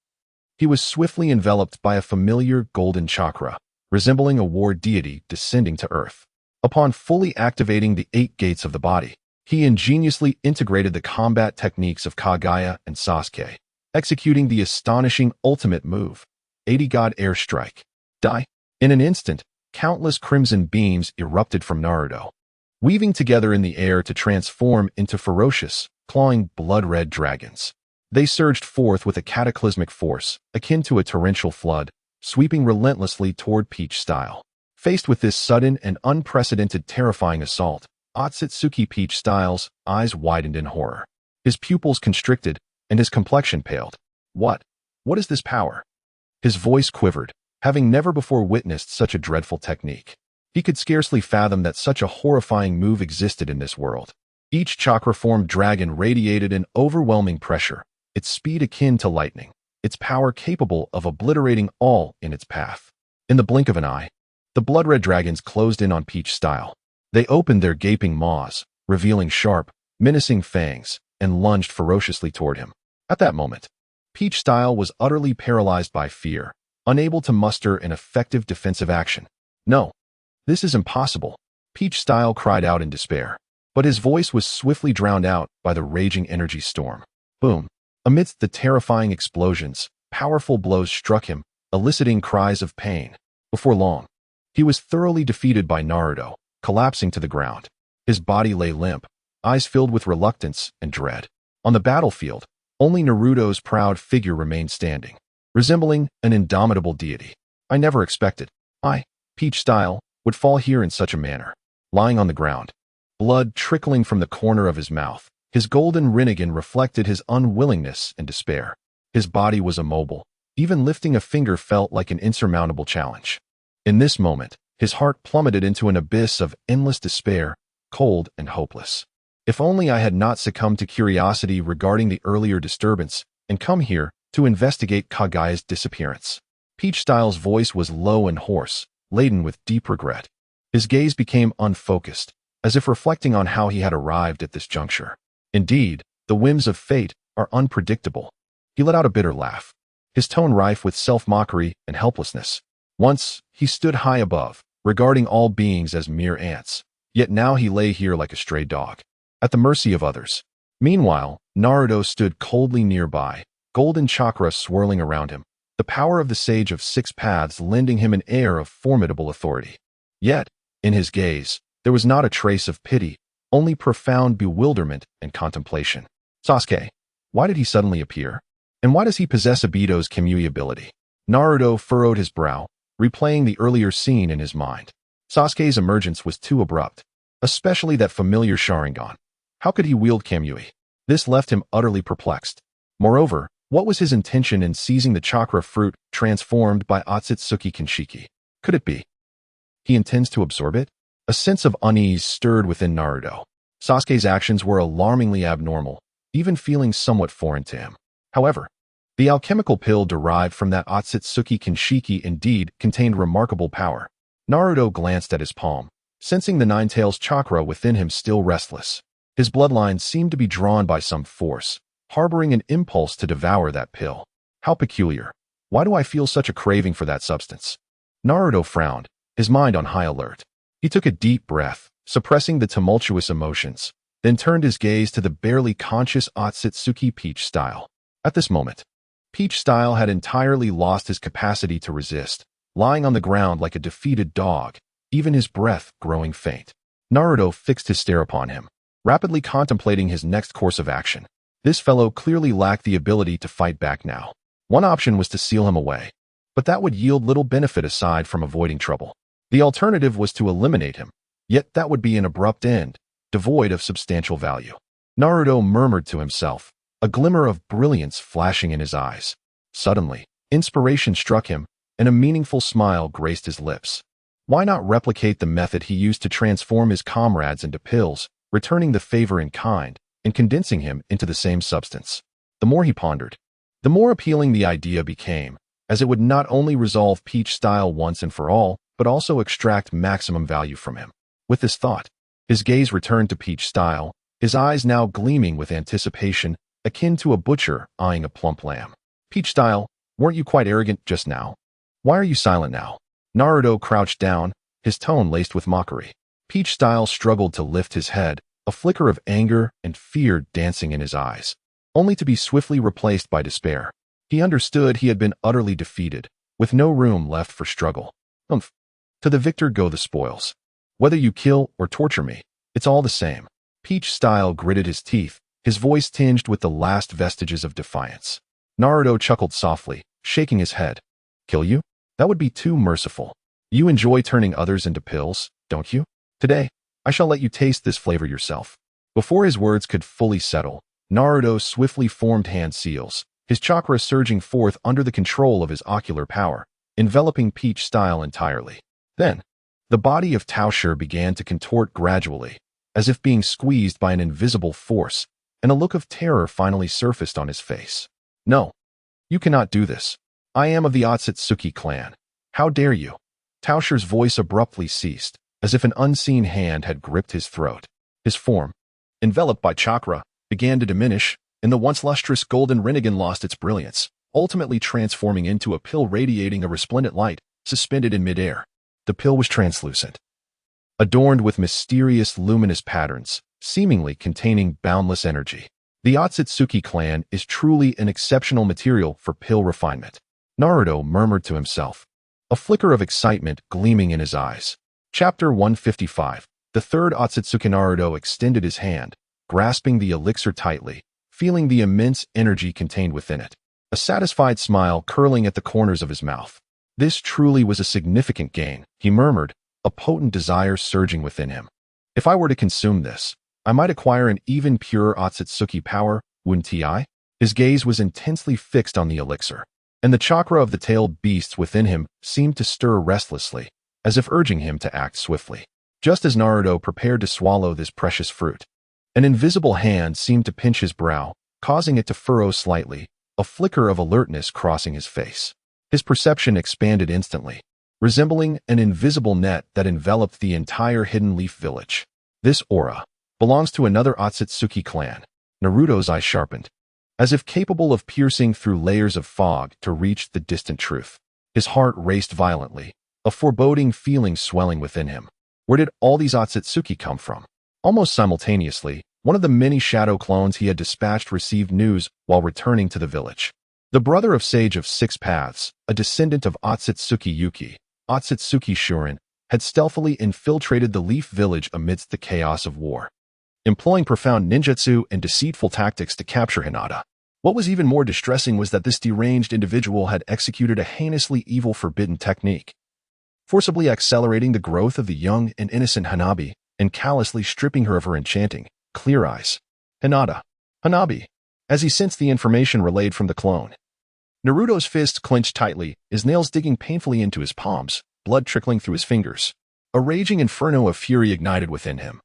[SPEAKER 1] he was swiftly enveloped by a familiar golden chakra, resembling a war deity descending to earth. Upon fully activating the 8 gates of the body, he ingeniously integrated the combat techniques of Kage and Sasuke, executing the astonishing ultimate move, 80 God Air Strike. Die. In an instant, countless crimson beams erupted from Naruto, weaving together in the air to transform into ferocious, clawing blood-red dragons. They surged forth with a cataclysmic force, akin to a torrential flood, sweeping relentlessly toward Peach Style. Faced with this sudden and unprecedented terrifying assault, Otsutsuki Peach Style's eyes widened in horror. His pupils constricted, and his complexion paled. What is this power? His voice quivered, having never before witnessed such a dreadful technique. He could scarcely fathom that such a horrifying move existed in this world. Each chakra-formed dragon radiated an overwhelming pressure, its speed akin to lightning, its power capable of obliterating all in its path. In the blink of an eye, the blood-red dragons closed in on Peach Style. They opened their gaping maws, revealing sharp, menacing fangs, and lunged ferociously toward him. At that moment, Peach Style was utterly paralyzed by fear, unable to muster an effective defensive action. No, this is impossible, Peach Style cried out in despair. But his voice was swiftly drowned out by the raging energy storm. Boom! Amidst the terrifying explosions, powerful blows struck him, eliciting cries of pain. Before long, he was thoroughly defeated by Naruto, collapsing to the ground. His body lay limp, eyes filled with reluctance and dread. On the battlefield, only Naruto's proud figure remained standing, resembling an indomitable deity. I never expected Peach Style, would fall here in such a manner. Lying on the ground, blood trickling from the corner of his mouth, his golden Rinnegan reflected his unwillingness and despair. His body was immobile. Even lifting a finger felt like an insurmountable challenge. In this moment, his heart plummeted into an abyss of endless despair, cold and hopeless. If only I had not succumbed to curiosity regarding the earlier disturbance and come here to investigate Kage's disappearance. Peach Style's voice was low and hoarse, laden with deep regret. His gaze became unfocused, as if reflecting on how he had arrived at this juncture. Indeed, the whims of fate are unpredictable. He let out a bitter laugh, his tone rife with self-mockery and helplessness. Once, he stood high above, regarding all beings as mere ants, yet now he lay here like a stray dog, at the mercy of others. Meanwhile, Naruto stood coldly nearby, golden chakra swirling around him, the power of the Sage of Six Paths lending him an air of formidable authority. Yet, in his gaze, there was not a trace of pity, only profound bewilderment and contemplation. Sasuke, why did he suddenly appear? And why does he possess Obito's Kamui ability? Naruto furrowed his brow, replaying the earlier scene in his mind. Sasuke's emergence was too abrupt, especially that familiar Sharingan. How could he wield Kamui? This left him utterly perplexed. Moreover, what was his intention in seizing the chakra fruit transformed by Otsutsuki Kinshiki? Could it be he intends to absorb it? A sense of unease stirred within Naruto. Sasuke's actions were alarmingly abnormal, even feeling somewhat foreign to him. However, the alchemical pill derived from that Otsutsuki Kinshiki indeed contained remarkable power. Naruto glanced at his palm, sensing the Nine-Tails chakra within him still restless. His bloodline seemed to be drawn by some force, harboring an impulse to devour that pill. How peculiar. Why do I feel such a craving for that substance? Naruto frowned, his mind on high alert. He took a deep breath, suppressing the tumultuous emotions, then turned his gaze to the barely conscious Otsutsuki Peach Style. At this moment, Peach Style had entirely lost his capacity to resist, lying on the ground like a defeated dog, even his breath growing faint. Naruto fixed his stare upon him, rapidly contemplating his next course of action. This fellow clearly lacked the ability to fight back now. One option was to seal him away, but that would yield little benefit aside from avoiding trouble. The alternative was to eliminate him, yet that would be an abrupt end, devoid of substantial value. Naruto murmured to himself, a glimmer of brilliance flashing in his eyes. Suddenly, inspiration struck him, and a meaningful smile graced his lips. Why not replicate the method he used to transform his comrades into pills, returning the favor in kind, and condensing him into the same substance? The more he pondered, the more appealing the idea became, as it would not only resolve Peach Style once and for all, but also extract maximum value from him. With this thought, his gaze returned to Peach Style, his eyes now gleaming with anticipation, akin to a butcher eyeing a plump lamb. Peach Style, weren't you quite arrogant just now? Why are you silent now? Naruto crouched down, his tone laced with mockery. Peach Style struggled to lift his head, a flicker of anger and fear dancing in his eyes, only to be swiftly replaced by despair. He understood he had been utterly defeated, with no room left for struggle. Humph. To the victor go the spoils. Whether you kill or torture me, it's all the same. Peach Style gritted his teeth, his voice tinged with the last vestiges of defiance. Naruto chuckled softly, shaking his head. Kill you? That would be too merciful. You enjoy turning others into pills, don't you? Today, I shall let you taste this flavor yourself. Before his words could fully settle, Naruto swiftly formed hand seals, his chakra surging forth under the control of his ocular power, enveloping Peach Style entirely. Then, the body of Taosher began to contort gradually, as if being squeezed by an invisible force, and a look of terror finally surfaced on his face. No, you cannot do this. I am of the Otsutsuki clan. How dare you? Taosher's voice abruptly ceased, as if an unseen hand had gripped his throat. His form, enveloped by chakra, began to diminish, and the once lustrous golden Rinnegan lost its brilliance, ultimately transforming into a pill radiating a resplendent light, suspended in midair. The pill was translucent, adorned with mysterious luminous patterns, seemingly containing boundless energy. The Otsutsuki clan is truly an exceptional material for pill refinement. Naruto murmured to himself, a flicker of excitement gleaming in his eyes. Chapter 155. The third Otsutsuki. Naruto extended his hand, grasping the elixir tightly, feeling the immense energy contained within it, a satisfied smile curling at the corners of his mouth. This truly was a significant gain, he murmured, a potent desire surging within him. If I were to consume this, I might acquire an even purer Otsutsuki power, wouldn't I? His gaze was intensely fixed on the elixir, and the chakra of the tailed beasts within him seemed to stir restlessly, as if urging him to act swiftly. Just as Naruto prepared to swallow this precious fruit, an invisible hand seemed to pinch his brow, causing it to furrow slightly, a flicker of alertness crossing his face. His perception expanded instantly, resembling an invisible net that enveloped the entire Hidden Leaf village. This aura belongs to another Otsutsuki clan. Naruto's eyes sharpened, as if capable of piercing through layers of fog to reach the distant truth. His heart raced violently, a foreboding feeling swelling within him. Where did all these Otsutsuki come from? Almost simultaneously, one of the many shadow clones he had dispatched received news while returning to the village. The brother of Sage of Six Paths, a descendant of Otsutsuki Yuki, Otsutsuki Shurin, had stealthily infiltrated the Leaf Village amidst the chaos of war, employing profound ninjutsu and deceitful tactics to capture Hinata. What was even more distressing was that this deranged individual had executed a heinously evil forbidden technique, forcibly accelerating the growth of the young and innocent Hanabi and callously stripping her of her enchanting, clear eyes. Hinata. Hanabi. As he sensed the information relayed from the clone, Naruto's fists clenched tightly, his nails digging painfully into his palms, blood trickling through his fingers. A raging inferno of fury ignited within him,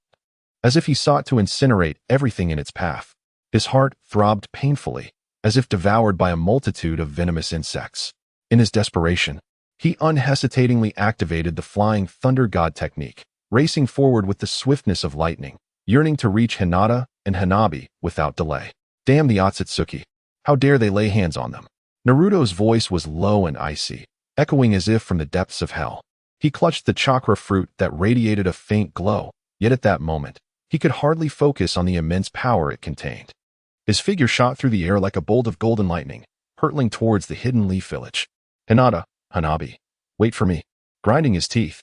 [SPEAKER 1] as if he sought to incinerate everything in its path. His heart throbbed painfully, as if devoured by a multitude of venomous insects. In his desperation, he unhesitatingly activated the Flying Thunder God technique, racing forward with the swiftness of lightning, yearning to reach Hinata and Hanabi without delay. Damn the Otsutsuki. How dare they lay hands on them? Naruto's voice was low and icy, echoing as if from the depths of hell. He clutched the chakra fruit that radiated a faint glow, yet at that moment, he could hardly focus on the immense power it contained. His figure shot through the air like a bolt of golden lightning, hurtling towards the hidden leaf village. Hinata, Hanabi, wait for me. Grinding his teeth,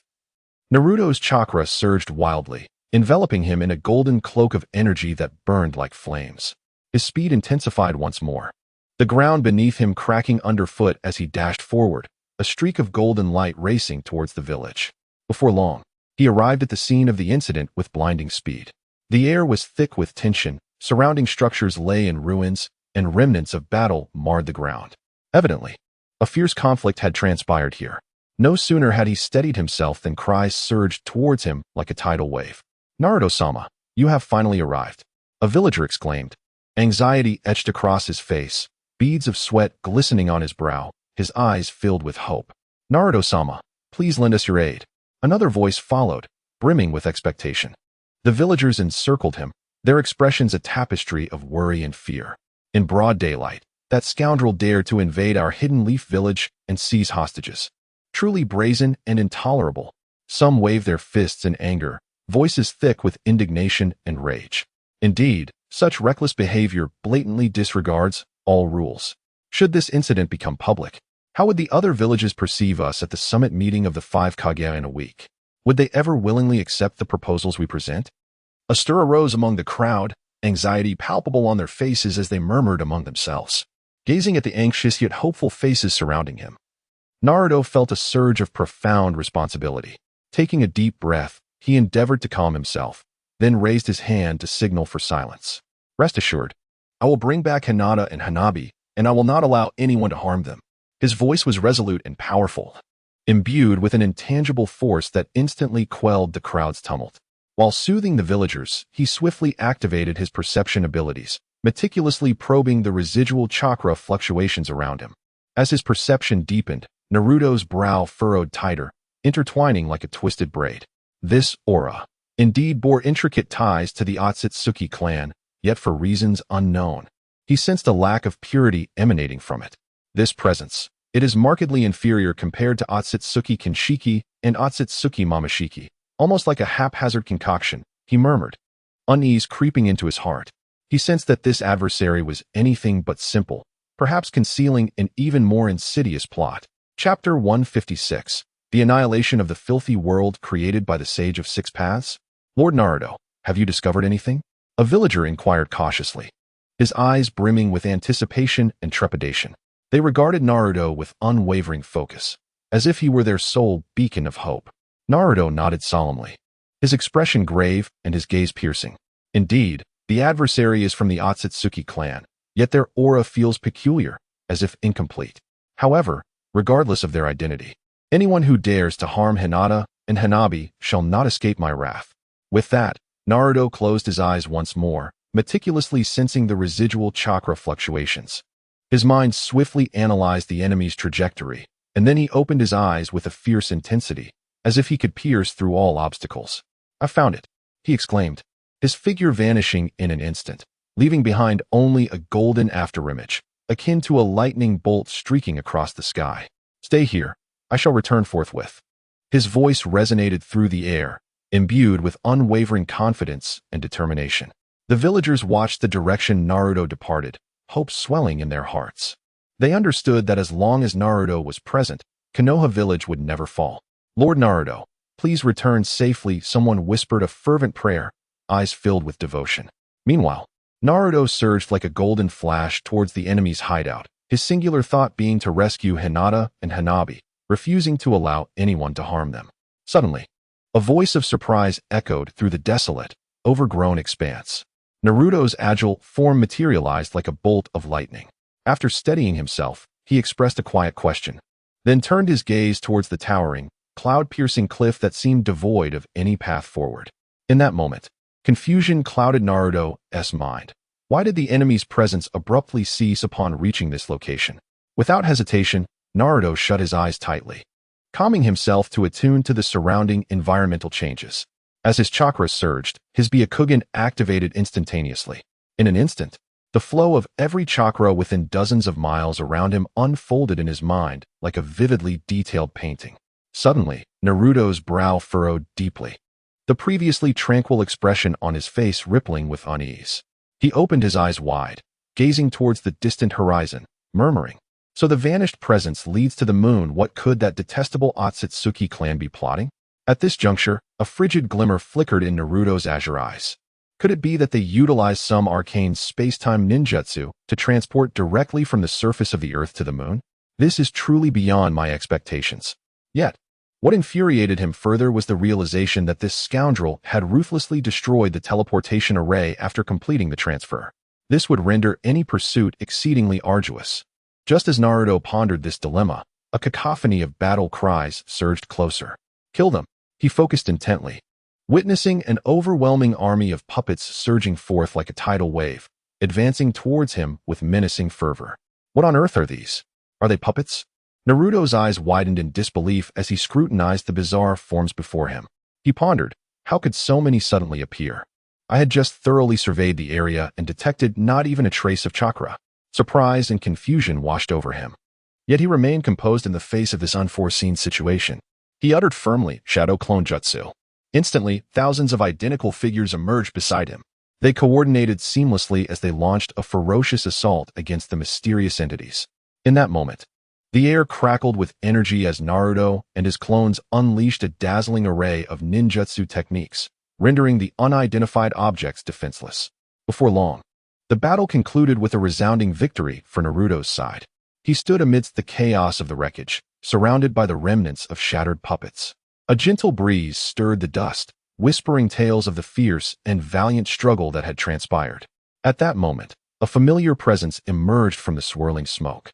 [SPEAKER 1] Naruto's chakra surged wildly, enveloping him in a golden cloak of energy that burned like flames. His speed intensified once more, the ground beneath him cracking underfoot as he dashed forward, a streak of golden light racing towards the village. Before long, he arrived at the scene of the incident with blinding speed. The air was thick with tension, surrounding structures lay in ruins, and remnants of battle marred the ground. Evidently, a fierce conflict had transpired here. No sooner had he steadied himself than cries surged towards him like a tidal wave. Naruto-sama, you have finally arrived, a villager exclaimed. Anxiety etched across his face, beads of sweat glistening on his brow, his eyes filled with hope. Naruto-sama, please lend us your aid. Another voice followed, brimming with expectation. The villagers encircled him, their expressions a tapestry of worry and fear. In broad daylight, that scoundrel dared to invade our hidden leaf village and seize hostages. Truly brazen and intolerable. Some waved their fists in anger, voices thick with indignation and rage. Indeed, such reckless behavior blatantly disregards all rules. Should this incident become public, how would the other villages perceive us at the summit meeting of the 5 Kage in a week? Would they ever willingly accept the proposals we present? A stir arose among the crowd, anxiety palpable on their faces as they murmured among themselves, gazing at the anxious yet hopeful faces surrounding him. Naruto felt a surge of profound responsibility. Taking a deep breath, he endeavored to calm himself, then raised his hand to signal for silence. Rest assured, I will bring back Hinata and Hanabi, and I will not allow anyone to harm them. His voice was resolute and powerful, imbued with an intangible force that instantly quelled the crowd's tumult. While soothing the villagers, he swiftly activated his perception abilities, meticulously probing the residual chakra fluctuations around him. As his perception deepened, Naruto's brow furrowed tighter, intertwining like a twisted braid. This aura indeed bore intricate ties to the Otsutsuki clan, yet for reasons unknown, he sensed a lack of purity emanating from it. This presence, it is markedly inferior compared to Otsutsuki Kinshiki and Otsutsuki Momoshiki, almost like a haphazard concoction, he murmured, unease creeping into his heart. He sensed that this adversary was anything but simple, perhaps concealing an even more insidious plot. Chapter 156, The Annihilation of the Filthy World Created by the Sage of Six Paths? Lord Naruto, have you discovered anything? A villager inquired cautiously, his eyes brimming with anticipation and trepidation. They regarded Naruto with unwavering focus, as if he were their sole beacon of hope. Naruto nodded solemnly, his expression grave and his gaze piercing. Indeed, the adversary is from the Otsutsuki clan, yet their aura feels peculiar, as if incomplete. However, regardless of their identity, anyone who dares to harm Hinata and Hanabi shall not escape my wrath. With that, Naruto closed his eyes once more, meticulously sensing the residual chakra fluctuations. His mind swiftly analyzed the enemy's trajectory, and then he opened his eyes with a fierce intensity, as if he could pierce through all obstacles. I found it, he exclaimed, his figure vanishing in an instant, leaving behind only a golden afterimage, akin to a lightning bolt streaking across the sky. Stay here, I shall return forthwith. His voice resonated through the air, imbued with unwavering confidence and determination. The villagers watched the direction Naruto departed, hope swelling in their hearts. They understood that as long as Naruto was present, Konoha village would never fall. Lord Naruto, please return safely, someone whispered a fervent prayer, eyes filled with devotion. Meanwhile, Naruto surged like a golden flash towards the enemy's hideout, his singular thought being to rescue Hinata and Hanabi, refusing to allow anyone to harm them. Suddenly, a voice of surprise echoed through the desolate, overgrown expanse. Naruto's agile form materialized like a bolt of lightning. After steadying himself, he expressed a quiet question, then turned his gaze towards the towering, cloud-piercing cliff that seemed devoid of any path forward. In that moment, confusion clouded Naruto's mind. Why did the enemy's presence abruptly cease upon reaching this location? Without hesitation, Naruto shut his eyes tightly, calming himself to attune to the surrounding environmental changes. As his chakras surged, his Byakugan activated instantaneously. In an instant, the flow of every chakra within dozens of miles around him unfolded in his mind like a vividly detailed painting. Suddenly, Naruto's brow furrowed deeply, the previously tranquil expression on his face rippling with unease. He opened his eyes wide, gazing towards the distant horizon, murmuring, "So the vanished presence leads to the moon. What could that detestable Otsutsuki clan be plotting?" At this juncture, a frigid glimmer flickered in Naruto's azure eyes. Could it be that they utilized some arcane space-time ninjutsu to transport directly from the surface of the Earth to the moon? This is truly beyond my expectations. Yet, what infuriated him further was the realization that this scoundrel had ruthlessly destroyed the teleportation array after completing the transfer. This would render any pursuit exceedingly arduous. Just as Naruto pondered this dilemma, a cacophony of battle cries surged closer. "Kill them!" He focused intently, witnessing an overwhelming army of puppets surging forth like a tidal wave, advancing towards him with menacing fervor. What on earth are these? Are they puppets? Naruto's eyes widened in disbelief as he scrutinized the bizarre forms before him. He pondered, how could so many suddenly appear? I had just thoroughly surveyed the area and detected not even a trace of chakra. Surprise and confusion washed over him. Yet he remained composed in the face of this unforeseen situation. He uttered firmly, "Shadow Clone Jutsu." Instantly, thousands of identical figures emerged beside him. They coordinated seamlessly as they launched a ferocious assault against the mysterious entities. In that moment, the air crackled with energy as Naruto and his clones unleashed a dazzling array of ninjutsu techniques, rendering the unidentified objects defenseless. Before long, the battle concluded with a resounding victory for Naruto's side. He stood amidst the chaos of the wreckage, surrounded by the remnants of shattered puppets. A gentle breeze stirred the dust, whispering tales of the fierce and valiant struggle that had transpired. At that moment, a familiar presence emerged from the swirling smoke.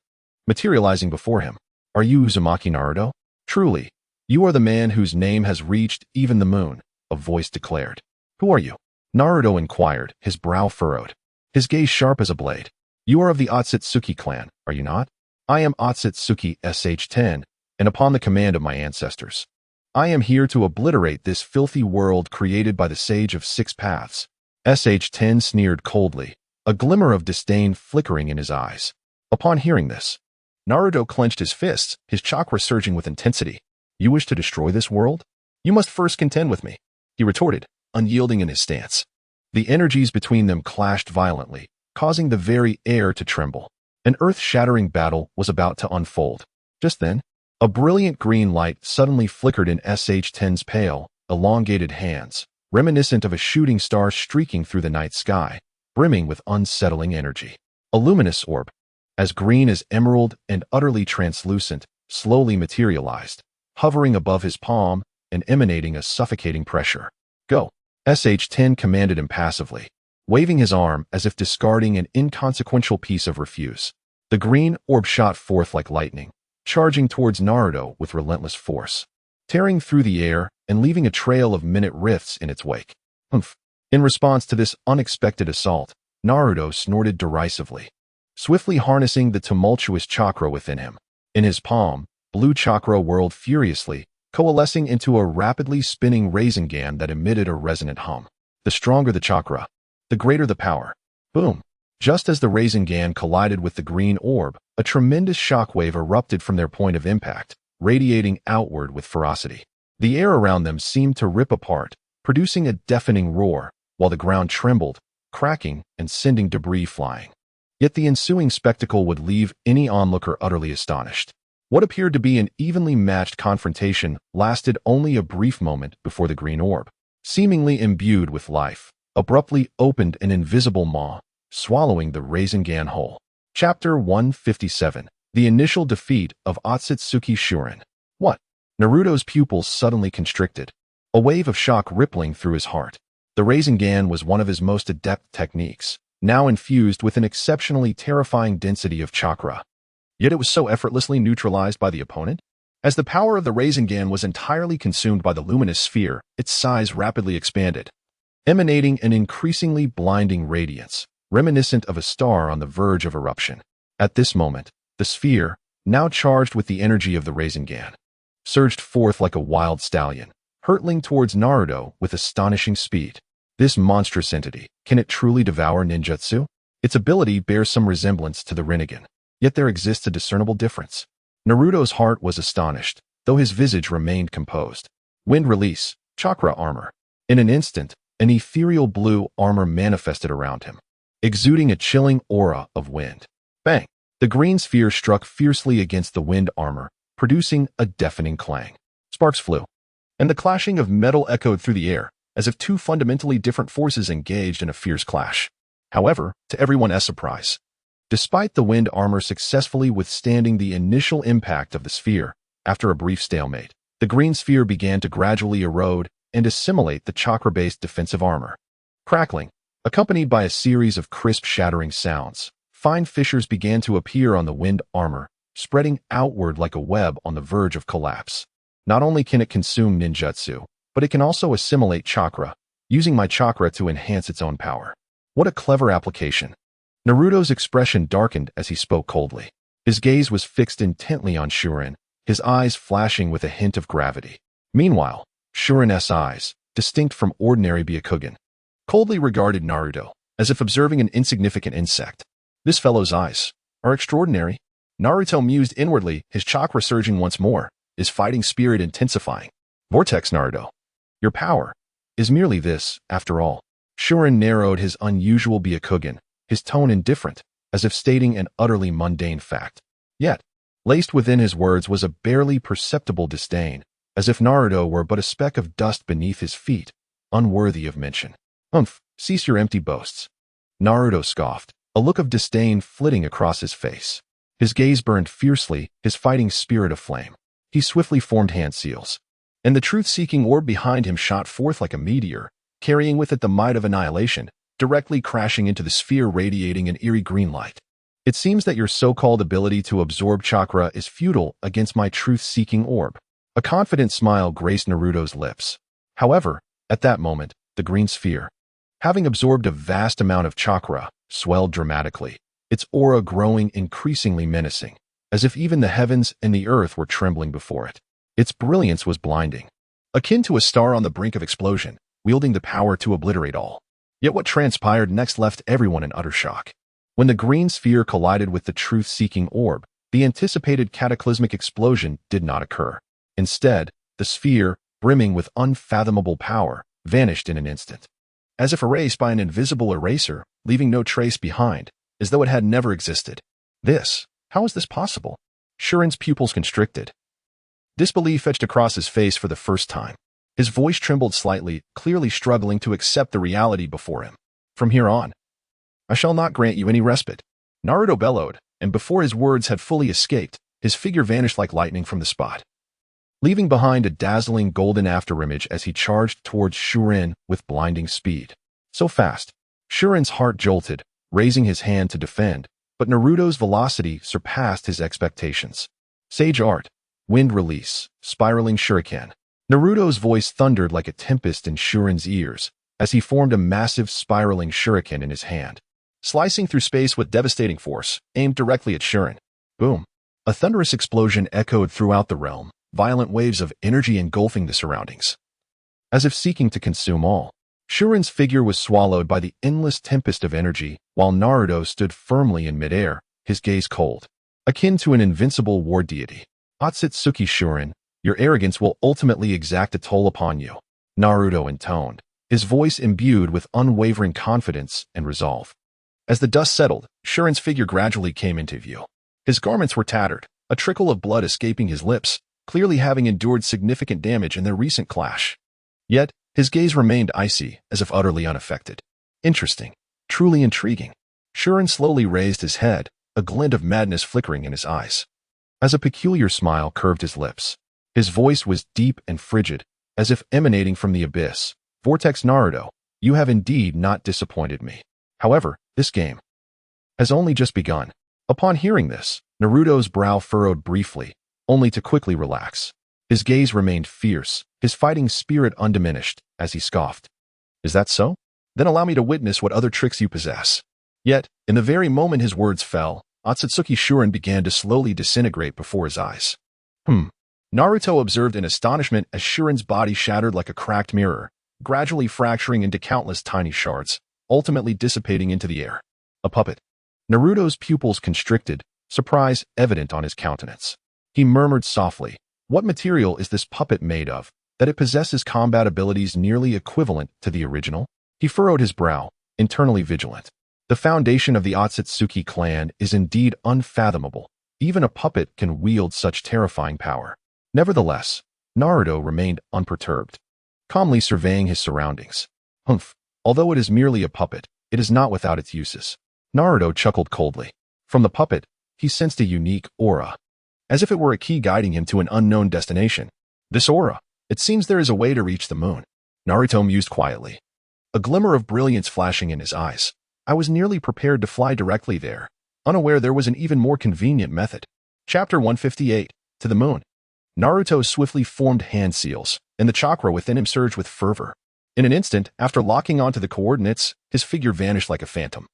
[SPEAKER 1] Materializing before him, "Are you Uzumaki Naruto? Truly, you are the man whose name has reached even the moon," a voice declared. "Who are you?" Naruto inquired, his brow furrowed, his gaze sharp as a blade. "You are of the Otsutsuki clan, are you not?" "I am Otsutsuki SH10, and upon the command of my ancestors, I am here to obliterate this filthy world created by the Sage of Six Paths." SH10 sneered coldly, a glimmer of disdain flickering in his eyes. Upon hearing this, Naruto clenched his fists, his chakra surging with intensity. "You wish to destroy this world? You must first contend with me," he retorted, unyielding in his stance. The energies between them clashed violently, causing the very air to tremble. An earth-shattering battle was about to unfold. Just then, a brilliant green light suddenly flickered in SH10's pale, elongated hands, reminiscent of a shooting star streaking through the night sky, brimming with unsettling energy. A luminous orb, as green as emerald and utterly translucent, slowly materialized, hovering above his palm and emanating a suffocating pressure. "Go," SH10 commanded impassively, waving his arm as if discarding an inconsequential piece of refuse. The green orb shot forth like lightning, charging towards Naruto with relentless force, tearing through the air and leaving a trail of minute rifts in its wake. "Humph." In response to this unexpected assault, Naruto snorted derisively, swiftly harnessing the tumultuous chakra within him. In his palm, blue chakra whirled furiously, coalescing into a rapidly spinning Rasengan that emitted a resonant hum. The stronger the chakra, the greater the power. Boom! Just as the Rasengan collided with the green orb, a tremendous shockwave erupted from their point of impact, radiating outward with ferocity. The air around them seemed to rip apart, producing a deafening roar, while the ground trembled, cracking and sending debris flying. Yet the ensuing spectacle would leave any onlooker utterly astonished. What appeared to be an evenly matched confrontation lasted only a brief moment before the green orb, seemingly imbued with life, abruptly opened an invisible maw, swallowing the Rasengan whole. Chapter 157. The Initial Defeat of Otsutsuki Shurin. What? Naruto's pupils suddenly constricted, a wave of shock rippling through his heart. The Rasengan was one of his most adept techniques, now infused with an exceptionally terrifying density of chakra. Yet it was so effortlessly neutralized by the opponent. As the power of the Rasengan was entirely consumed by the luminous sphere, its size rapidly expanded, emanating an increasingly blinding radiance, reminiscent of a star on the verge of eruption. At this moment, the sphere, now charged with the energy of the Rasengan, surged forth like a wild stallion, hurtling towards Naruto with astonishing speed. This monstrous entity, can it truly devour ninjutsu? Its ability bears some resemblance to the Rinnegan, yet there exists a discernible difference. Naruto's heart was astonished, though his visage remained composed. Wind release, chakra armor. In an instant, an ethereal blue armor manifested around him, exuding a chilling aura of wind. Bang! The green sphere struck fiercely against the wind armor, producing a deafening clang. Sparks flew, and the clashing of metal echoed through the air, as if two fundamentally different forces engaged in a fierce clash. However, to everyone's surprise, despite the wind armor successfully withstanding the initial impact of the sphere, after a brief stalemate, the green sphere began to gradually erode and assimilate the chakra-based defensive armor. Crackling, accompanied by a series of crisp shattering sounds, fine fissures began to appear on the wind armor, spreading outward like a web on the verge of collapse. Not only can it consume ninjutsu, but it can also assimilate chakra, using my chakra to enhance its own power. What a clever application. Naruto's expression darkened as he spoke coldly. His gaze was fixed intently on Shuren, his eyes flashing with a hint of gravity. Meanwhile, Shuren's eyes, distinct from ordinary Byakugan, coldly regarded Naruto, as if observing an insignificant insect. This fellow's eyes are extraordinary. Naruto mused inwardly, his chakra surging once more, his fighting spirit intensifying. Vortex Naruto, your power is merely this, after all. Shuren narrowed his unusual Byakugan, his tone indifferent, as if stating an utterly mundane fact. Yet, laced within his words was a barely perceptible disdain, as if Naruto were but a speck of dust beneath his feet, unworthy of mention. Cease your empty boasts. Naruto scoffed, a look of disdain flitting across his face. His gaze burned fiercely, his fighting spirit aflame. He swiftly formed hand seals, and the truth-seeking orb behind him shot forth like a meteor, carrying with it the might of annihilation, directly crashing into the sphere radiating an eerie green light. It seems that your so-called ability to absorb chakra is futile against my truth-seeking orb. A confident smile graced Naruto's lips. However, at that moment, the green sphere, having absorbed a vast amount of chakra, swelled dramatically, its aura growing increasingly menacing, as if even the heavens and the earth were trembling before it. Its brilliance was blinding, akin to a star on the brink of explosion, wielding the power to obliterate all. Yet what transpired next left everyone in utter shock. When the green sphere collided with the truth-seeking orb, the anticipated cataclysmic explosion did not occur. Instead, the sphere, brimming with unfathomable power, vanished in an instant, as if erased by an invisible eraser, leaving no trace behind, as though it had never existed. How is this possible? Shuren's pupils constricted. Disbelief etched across his face for the first time. His voice trembled slightly, clearly struggling to accept the reality before him. From here on, I shall not grant you any respite. Naruto bellowed, and before his words had fully escaped, his figure vanished like lightning from the spot, leaving behind a dazzling golden afterimage as he charged towards Shuren with blinding speed. So fast, Shuren's heart jolted, raising his hand to defend, but Naruto's velocity surpassed his expectations. Sage art, wind release, spiraling shuriken. Naruto's voice thundered like a tempest in Shuren's ears as he formed a massive spiraling shuriken in his hand, slicing through space with devastating force, aimed directly at Shuren. Boom! A thunderous explosion echoed throughout the realm, violent waves of energy engulfing the surroundings, as if seeking to consume all. Shuren's figure was swallowed by the endless tempest of energy, while Naruto stood firmly in midair, his gaze cold, akin to an invincible war deity. Otsutsuki Shuren, your arrogance will ultimately exact a toll upon you, Naruto intoned, his voice imbued with unwavering confidence and resolve. As the dust settled, Shuren's figure gradually came into view. His garments were tattered, a trickle of blood escaping his lips, clearly having endured significant damage in their recent clash. Yet, his gaze remained icy, as if utterly unaffected. Interesting. Truly intriguing. Shuren slowly raised his head, a glint of madness flickering in his eyes, as a peculiar smile curved his lips. His voice was deep and frigid, as if emanating from the abyss. Vortex Naruto, you have indeed not disappointed me. However, this game has only just begun. Upon hearing this, Naruto's brow furrowed briefly, only to quickly relax. His gaze remained fierce, his fighting spirit undiminished, as he scoffed. Is that so? Then allow me to witness what other tricks you possess. Yet, in the very moment his words fell, Otsutsuki Shuren began to slowly disintegrate before his eyes. Naruto observed in astonishment as Shuren's body shattered like a cracked mirror, gradually fracturing into countless tiny shards, ultimately dissipating into the air. A puppet. Naruto's pupils constricted, surprise evident on his countenance. He murmured softly, "What material is this puppet made of, that it possesses combat abilities nearly equivalent to the original?" He furrowed his brow, internally vigilant. The foundation of the Otsutsuki clan is indeed unfathomable. Even a puppet can wield such terrifying power. Nevertheless, Naruto remained unperturbed, calmly surveying his surroundings. Humph, although it is merely a puppet, it is not without its uses. Naruto chuckled coldly. From the puppet, he sensed a unique aura, as if it were a key guiding him to an unknown destination. This aura, it seems there is a way to reach the moon. Naruto mused quietly, a glimmer of brilliance flashing in his eyes. I was nearly prepared to fly directly there, unaware there was an even more convenient method. Chapter 158, To the Moon. Naruto swiftly formed hand seals, and the chakra within him surged with fervor. In an instant, after locking onto the coordinates, his figure vanished like a phantom,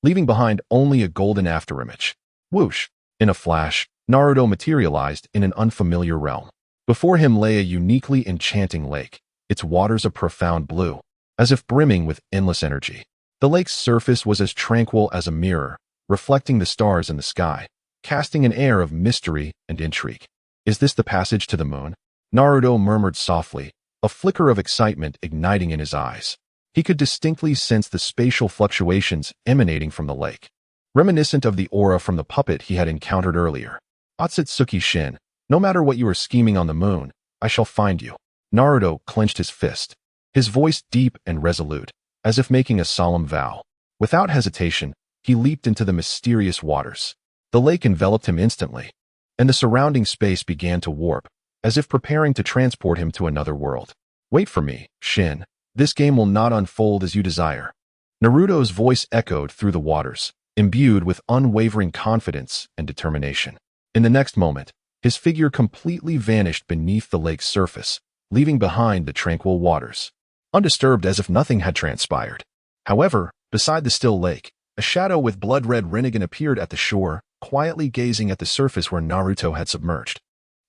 [SPEAKER 1] leaving behind only a golden afterimage. Whoosh! In a flash, Naruto materialized in an unfamiliar realm. Before him lay a uniquely enchanting lake, its waters a profound blue, as if brimming with endless energy. The lake's surface was as tranquil as a mirror, reflecting the stars in the sky, casting an air of mystery and intrigue. Is this the passage to the moon? Naruto murmured softly, a flicker of excitement igniting in his eyes. He could distinctly sense the spatial fluctuations emanating from the lake, reminiscent of the aura from the puppet he had encountered earlier. Otsutsuki Shin, no matter what you are scheming on the moon, I shall find you. Naruto clenched his fist, his voice deep and resolute, as if making a solemn vow. Without hesitation, he leaped into the mysterious waters. The lake enveloped him instantly, and the surrounding space began to warp, as if preparing to transport him to another world. Wait for me, Shin. This game will not unfold as you desire. Naruto's voice echoed through the waters, imbued with unwavering confidence and determination. In the next moment, his figure completely vanished beneath the lake's surface, leaving behind the tranquil waters, undisturbed as if nothing had transpired. However, beside the still lake, a shadow with blood-red Rinnegan appeared at the shore, quietly gazing at the surface where Naruto had submerged.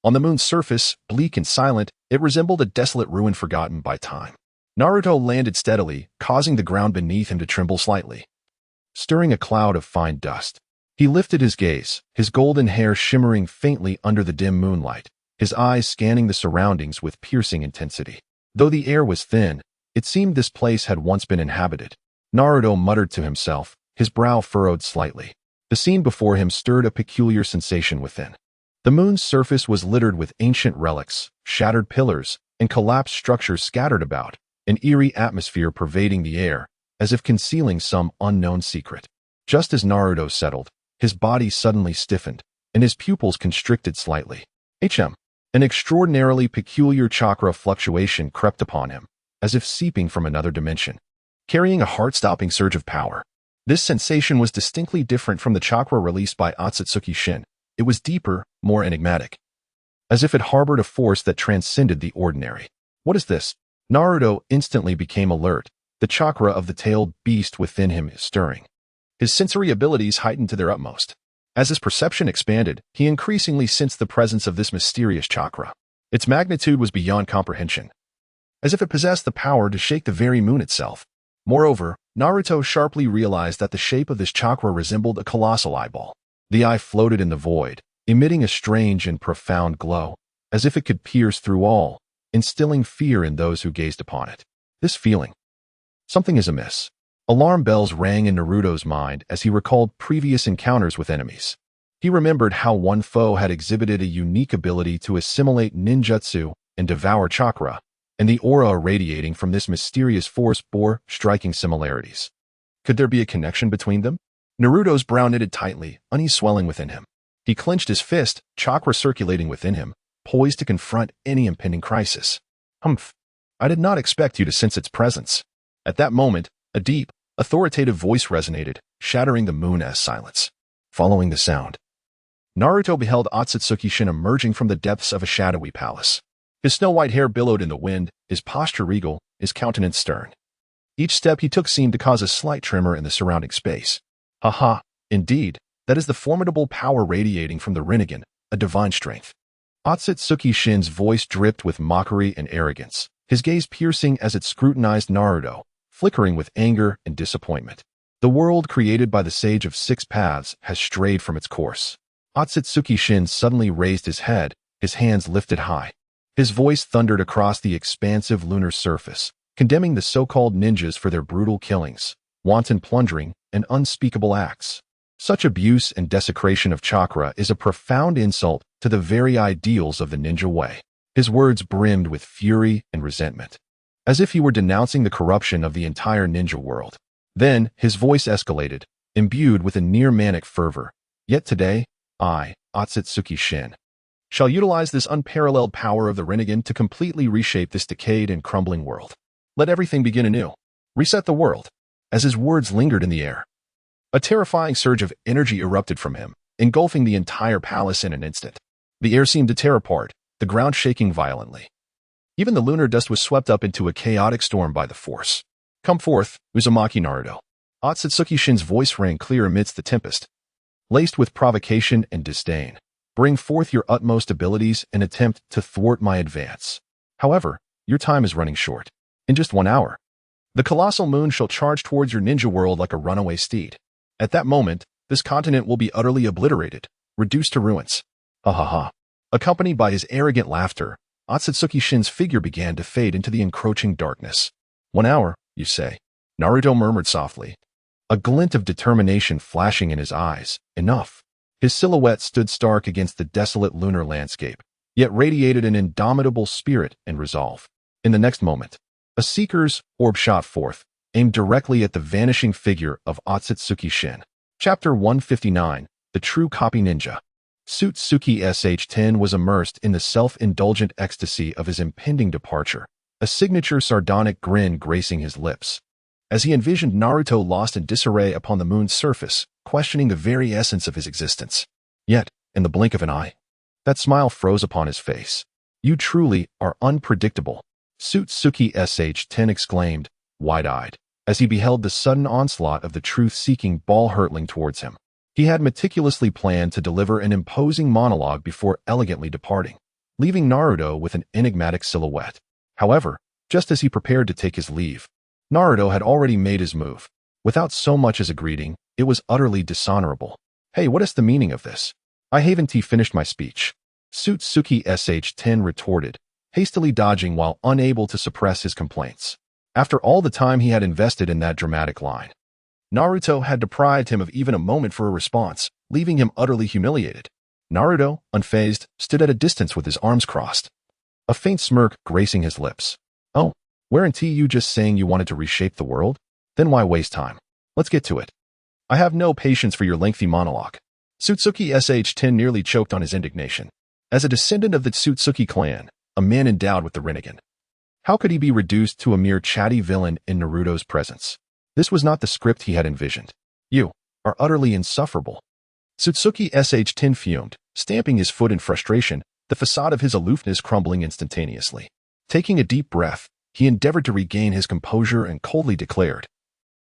[SPEAKER 1] On the moon's surface, bleak and silent, it resembled a desolate ruin forgotten by time. Naruto landed steadily, causing the ground beneath him to tremble slightly, stirring a cloud of fine dust. He lifted his gaze, his golden hair shimmering faintly under the dim moonlight, his eyes scanning the surroundings with piercing intensity. Though the air was thin, it seemed this place had once been inhabited. Naruto muttered to himself, his brow furrowed slightly. The scene before him stirred a peculiar sensation within. The moon's surface was littered with ancient relics, shattered pillars, and collapsed structures scattered about, an eerie atmosphere pervading the air, as if concealing some unknown secret. Just as Naruto settled, his body suddenly stiffened, and his pupils constricted slightly. An extraordinarily peculiar chakra fluctuation crept upon him, as if seeping from another dimension, carrying a heart-stopping surge of power. This sensation was distinctly different from the chakra released by Otsutsuki Shin. It was deeper, more enigmatic, as if it harbored a force that transcended the ordinary. What is this? Naruto instantly became alert, the chakra of the tailed beast within him stirring. His sensory abilities heightened to their utmost. As his perception expanded, he increasingly sensed the presence of this mysterious chakra. Its magnitude was beyond comprehension, as if it possessed the power to shake the very moon itself. Moreover, Naruto sharply realized that the shape of this chakra resembled a colossal eyeball. The eye floated in the void, emitting a strange and profound glow, as if it could pierce through all, instilling fear in those who gazed upon it. This feeling. Something is amiss. Alarm bells rang in Naruto's mind as he recalled previous encounters with enemies. He remembered how one foe had exhibited a unique ability to assimilate ninjutsu and devour chakra, and the aura radiating from this mysterious force bore striking similarities. Could there be a connection between them? Naruto's brow knitted tightly, unease swelling within him. He clenched his fist, chakra circulating within him, poised to confront any impending crisis. Humph! I did not expect you to sense its presence. At that moment, a deep, authoritative voice resonated, shattering the moon as silence. Following the sound, Naruto beheld Otsutsuki Shin emerging from the depths of a shadowy palace. His snow-white hair billowed in the wind, his posture regal, his countenance stern. Each step he took seemed to cause a slight tremor in the surrounding space. Indeed, that is the formidable power radiating from the Rinnegan, a divine strength. Otsutsuki Shin's voice dripped with mockery and arrogance, his gaze piercing as it scrutinized Naruto, flickering with anger and disappointment. The world created by the Sage of Six Paths has strayed from its course. Otsutsuki Shin suddenly raised his head, his hands lifted high. His voice thundered across the expansive lunar surface, condemning the so-called ninjas for their brutal killings, wanton plundering, and unspeakable acts. Such abuse and desecration of chakra is a profound insult to the very ideals of the ninja way. His words brimmed with fury and resentment, as if he were denouncing the corruption of the entire ninja world. Then, his voice escalated, imbued with a near-manic fervor. Yet today, I, Otsutsuki Shin, shall utilize this unparalleled power of the Rinnegan to completely reshape this decayed and crumbling world. Let everything begin anew. Reset the world. As his words lingered in the air, a terrifying surge of energy erupted from him, engulfing the entire palace in an instant. The air seemed to tear apart, the ground shaking violently. Even the lunar dust was swept up into a chaotic storm by the force. Come forth, Uzumaki Naruto. Otsutsuki Shin's voice rang clear amidst the tempest, laced with provocation and disdain. Bring forth your utmost abilities and attempt to thwart my advance. However, your time is running short. In just 1 hour, the colossal moon shall charge towards your ninja world like a runaway steed. At that moment, this continent will be utterly obliterated, reduced to ruins. Ha ha ha. Accompanied by his arrogant laughter, Otsutsuki Shin's figure began to fade into the encroaching darkness. 1 hour, you say? Naruto murmured softly, a glint of determination flashing in his eyes. Enough. His silhouette stood stark against the desolate lunar landscape, yet radiated an indomitable spirit and resolve. In the next moment, a seeker's orb shot forth, aimed directly at the vanishing figure of Otsutsuki Shin. Chapter 159, The True Copy Ninja. Otsutsuki Sh10 was immersed in the self-indulgent ecstasy of his impending departure, a signature sardonic grin gracing his lips, as he envisioned Naruto lost in disarray upon the moon's surface, questioning the very essence of his existence. Yet, in the blink of an eye, that smile froze upon his face. You truly are unpredictable, Otsutsuki Sh10 exclaimed, wide-eyed, as he beheld the sudden onslaught of the truth-seeking ball hurtling towards him. He had meticulously planned to deliver an imposing monologue before elegantly departing, leaving Naruto with an enigmatic silhouette. However, just as he prepared to take his leave, Naruto had already made his move. Without so much as a greeting, it was utterly dishonorable. Hey, what is the meaning of this? I haven't finished my speech. Otsutsuki Sh10 retorted, hastily dodging while unable to suppress his complaints. After all the time he had invested in that dramatic line, Naruto had deprived him of even a moment for a response, leaving him utterly humiliated. Naruto, unfazed, stood at a distance with his arms crossed, a faint smirk gracing his lips. Oh, weren't you just saying you wanted to reshape the world? Then why waste time? Let's get to it. I have no patience for your lengthy monologue. Otsutsuki Sh10 nearly choked on his indignation. As a descendant of the Otsutsuki clan, a man endowed with the Rinnegan, how could he be reduced to a mere chatty villain in Naruto's presence? This was not the script he had envisioned. You are utterly insufferable. Otsutsuki Sh10 fumed, stamping his foot in frustration, the facade of his aloofness crumbling instantaneously. Taking a deep breath, he endeavored to regain his composure and coldly declared,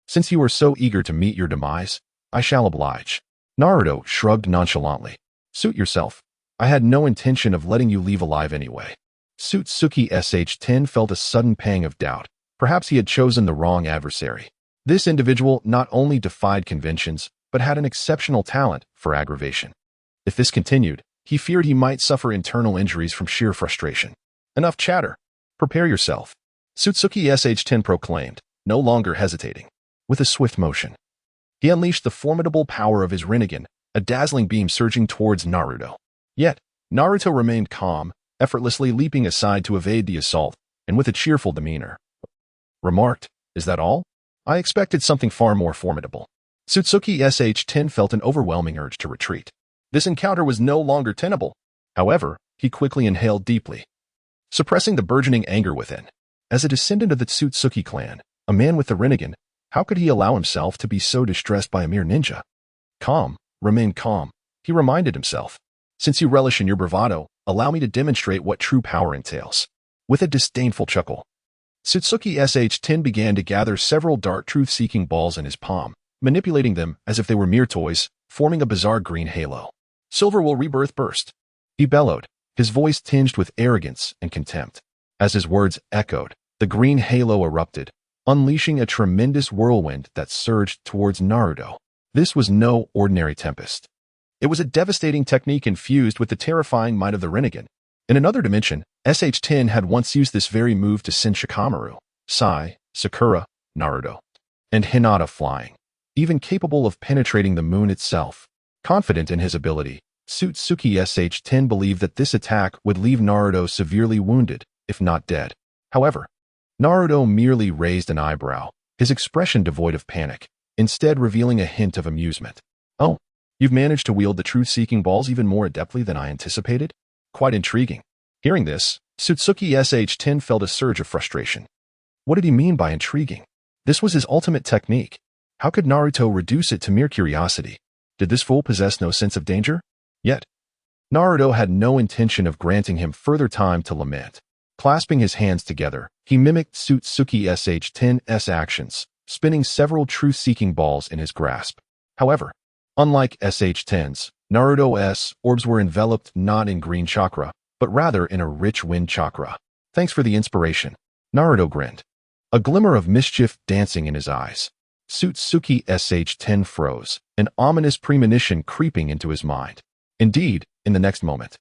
[SPEAKER 1] since you are so eager to meet your demise, I shall oblige. Naruto shrugged nonchalantly. Suit yourself. I had no intention of letting you leave alive anyway. Otsutsuki Sh10 felt a sudden pang of doubt. Perhaps he had chosen the wrong adversary. This individual not only defied conventions, but had an exceptional talent for aggravation. If this continued, he feared he might suffer internal injuries from sheer frustration. Enough chatter. Prepare yourself. Otsutsuki Sh10 proclaimed, no longer hesitating. With a swift motion, he unleashed the formidable power of his Rinnegan, a dazzling beam surging towards Naruto. Yet, Naruto remained calm, effortlessly leaping aside to evade the assault, and with a cheerful demeanor remarked, is that all? I expected something far more formidable. Otsutsuki Sh10 felt an overwhelming urge to retreat. This encounter was no longer tenable. However, he quickly inhaled deeply, suppressing the burgeoning anger within. As a descendant of the Otsutsuki clan, a man with the Rinnegan, how could he allow himself to be so distressed by a mere ninja? Calm, remain calm, he reminded himself. Since you relish in your bravado, allow me to demonstrate what true power entails. With a disdainful chuckle, Otsutsuki Sh10 began to gather several dark truth-seeking balls in his palm, manipulating them as if they were mere toys, forming a bizarre green halo. Silver will rebirth burst. He bellowed, his voice tinged with arrogance and contempt. As his words echoed, the green halo erupted, unleashing a tremendous whirlwind that surged towards Naruto. This was no ordinary tempest. It was a devastating technique infused with the terrifying might of the Rinnegan. In another dimension, SH-10 had once used this very move to send Shikamaru, Sai, Sakura, Naruto, and Hinata flying, even capable of penetrating the moon itself. Confident in his ability, Otsutsuki SH-10 believed that this attack would leave Naruto severely wounded, if not dead. However, Naruto merely raised an eyebrow, his expression devoid of panic, instead revealing a hint of amusement. "Oh, you've managed to wield the truth-seeking balls even more adeptly than I anticipated? Quite intriguing." Hearing this, Otsutsuki SH-10 felt a surge of frustration. What did he mean by intriguing? This was his ultimate technique. How could Naruto reduce it to mere curiosity? Did this fool possess no sense of danger? Yet, Naruto had no intention of granting him further time to lament. Clasping his hands together, he mimicked Otsutsuki SH-10's actions, spinning several truth-seeking balls in his grasp. However, unlike SH-10's, Naruto's orbs were enveloped not in green chakra, but rather in a rich wind chakra. "Thanks for the inspiration." Naruto grinned, a glimmer of mischief dancing in his eyes. Otsutsuki SH-10 froze, an ominous premonition creeping into his mind. Indeed, in the next moment,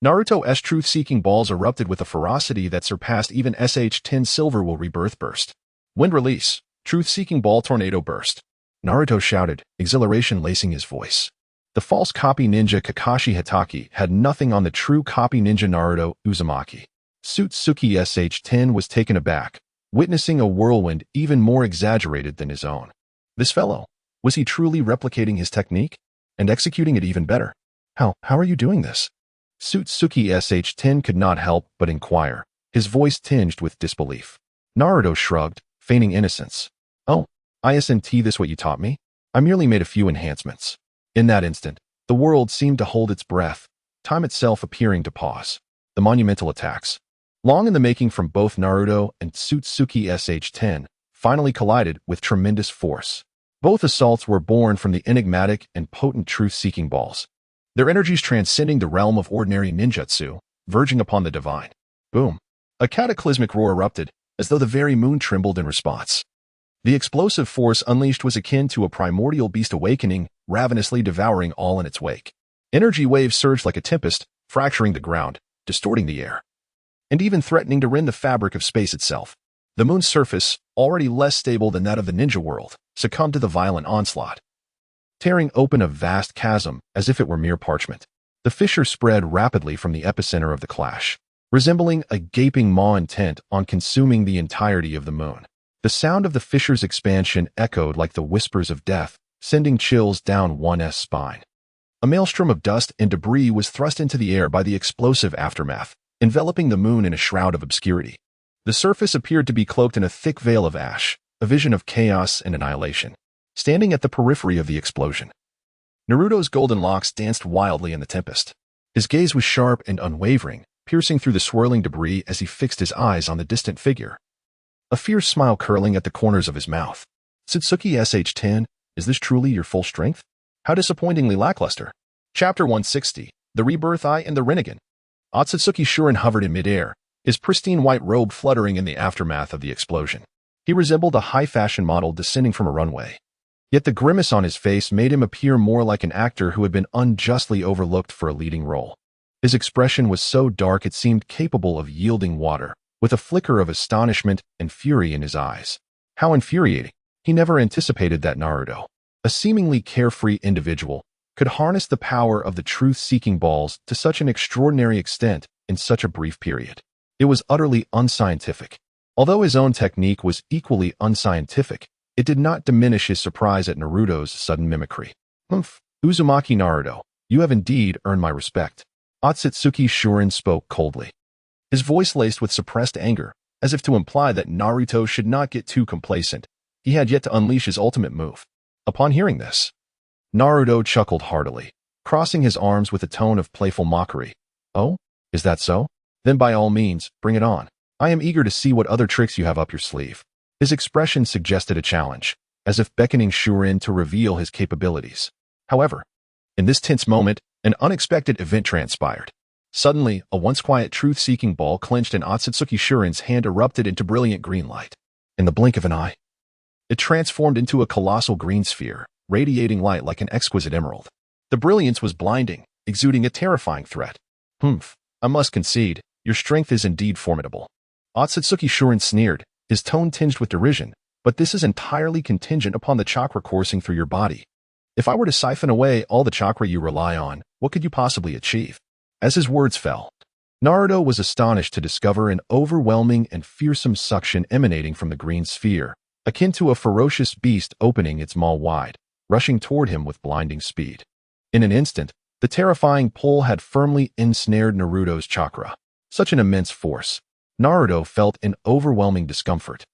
[SPEAKER 1] Naruto's truth-seeking balls erupted with a ferocity that surpassed even SH-10's Silver Will Rebirth burst. Wind release, truth-seeking ball tornado burst. Naruto shouted, exhilaration lacing his voice. The false copy ninja Kakashi Hitaki had nothing on the true copy ninja Naruto Uzumaki. Otsutsuki SH-10 was taken aback, witnessing a whirlwind even more exaggerated than his own. This fellow, was he truly replicating his technique? And executing it even better? How are you doing this? Otsutsuki SH-10 could not help but inquire, his voice tinged with disbelief. Naruto shrugged, feigning innocence. "Oh, isn't this what you taught me? I merely made a few enhancements." In that instant, the world seemed to hold its breath, time itself appearing to pause. The monumental attacks, long in the making from both Naruto and Otsutsuki SH-10, finally collided with tremendous force. Both assaults were born from the enigmatic and potent truth-seeking balls, their energies transcending the realm of ordinary ninjutsu, verging upon the divine. Boom! A cataclysmic roar erupted, as though the very moon trembled in response. The explosive force unleashed was akin to a primordial beast awakening, ravenously devouring all in its wake. Energy waves surged like a tempest, fracturing the ground, distorting the air, and even threatening to rend the fabric of space itself. The moon's surface, already less stable than that of the ninja world, succumbed to the violent onslaught, tearing open a vast chasm as if it were mere parchment. The fissure spread rapidly from the epicenter of the clash, resembling a gaping maw intent on consuming the entirety of the moon. The sound of the fissure's expansion echoed like the whispers of death, sending chills down one's spine. A maelstrom of dust and debris was thrust into the air by the explosive aftermath, enveloping the moon in a shroud of obscurity. The surface appeared to be cloaked in a thick veil of ash, a vision of chaos and annihilation. Standing at the periphery of the explosion, Naruto's golden locks danced wildly in the tempest. His gaze was sharp and unwavering, piercing through the swirling debris as he fixed his eyes on the distant figure, a fierce smile curling at the corners of his mouth. "Otsutsuki SH-10, is this truly your full strength? How disappointingly lackluster." Chapter 160, The Rebirth Eye and the Rinnegan. Otsutsuki Shurin hovered in midair, his pristine white robe fluttering in the aftermath of the explosion. He resembled a high-fashion model descending from a runway. Yet the grimace on his face made him appear more like an actor who had been unjustly overlooked for a leading role. His expression was so dark it seemed capable of yielding water, with a flicker of astonishment and fury in his eyes. How infuriating! He never anticipated that Naruto, a seemingly carefree individual, could harness the power of the truth-seeking balls to such an extraordinary extent in such a brief period. It was utterly unscientific. Although his own technique was equally unscientific, it did not diminish his surprise at Naruto's sudden mimicry. "Humph, Uzumaki Naruto, you have indeed earned my respect." Otsutsuki Shurin spoke coldly, his voice laced with suppressed anger, as if to imply that Naruto should not get too complacent. He had yet to unleash his ultimate move. Upon hearing this, Naruto chuckled heartily, crossing his arms with a tone of playful mockery. "Oh, is that so? Then by all means, bring it on. I am eager to see what other tricks you have up your sleeve." His expression suggested a challenge, as if beckoning Shurin to reveal his capabilities. However, in this tense moment, an unexpected event transpired. Suddenly, a once quiet truth-seeking ball clenched in Otsutsuki Shuren's hand erupted into brilliant green light. In the blink of an eye, it transformed into a colossal green sphere, radiating light like an exquisite emerald. The brilliance was blinding, exuding a terrifying threat. Humph, I must concede, your strength is indeed formidable. Otsutsuki Shuren sneered, his tone tinged with derision, but this is entirely contingent upon the chakra coursing through your body. If I were to siphon away all the chakra you rely on, what could you possibly achieve? As his words fell, Naruto was astonished to discover an overwhelming and fearsome suction emanating from the green sphere, akin to a ferocious beast opening its maw wide, rushing toward him with blinding speed. In an instant, the terrifying pull had firmly ensnared Naruto's chakra. Such an immense force. Naruto felt an overwhelming discomfort,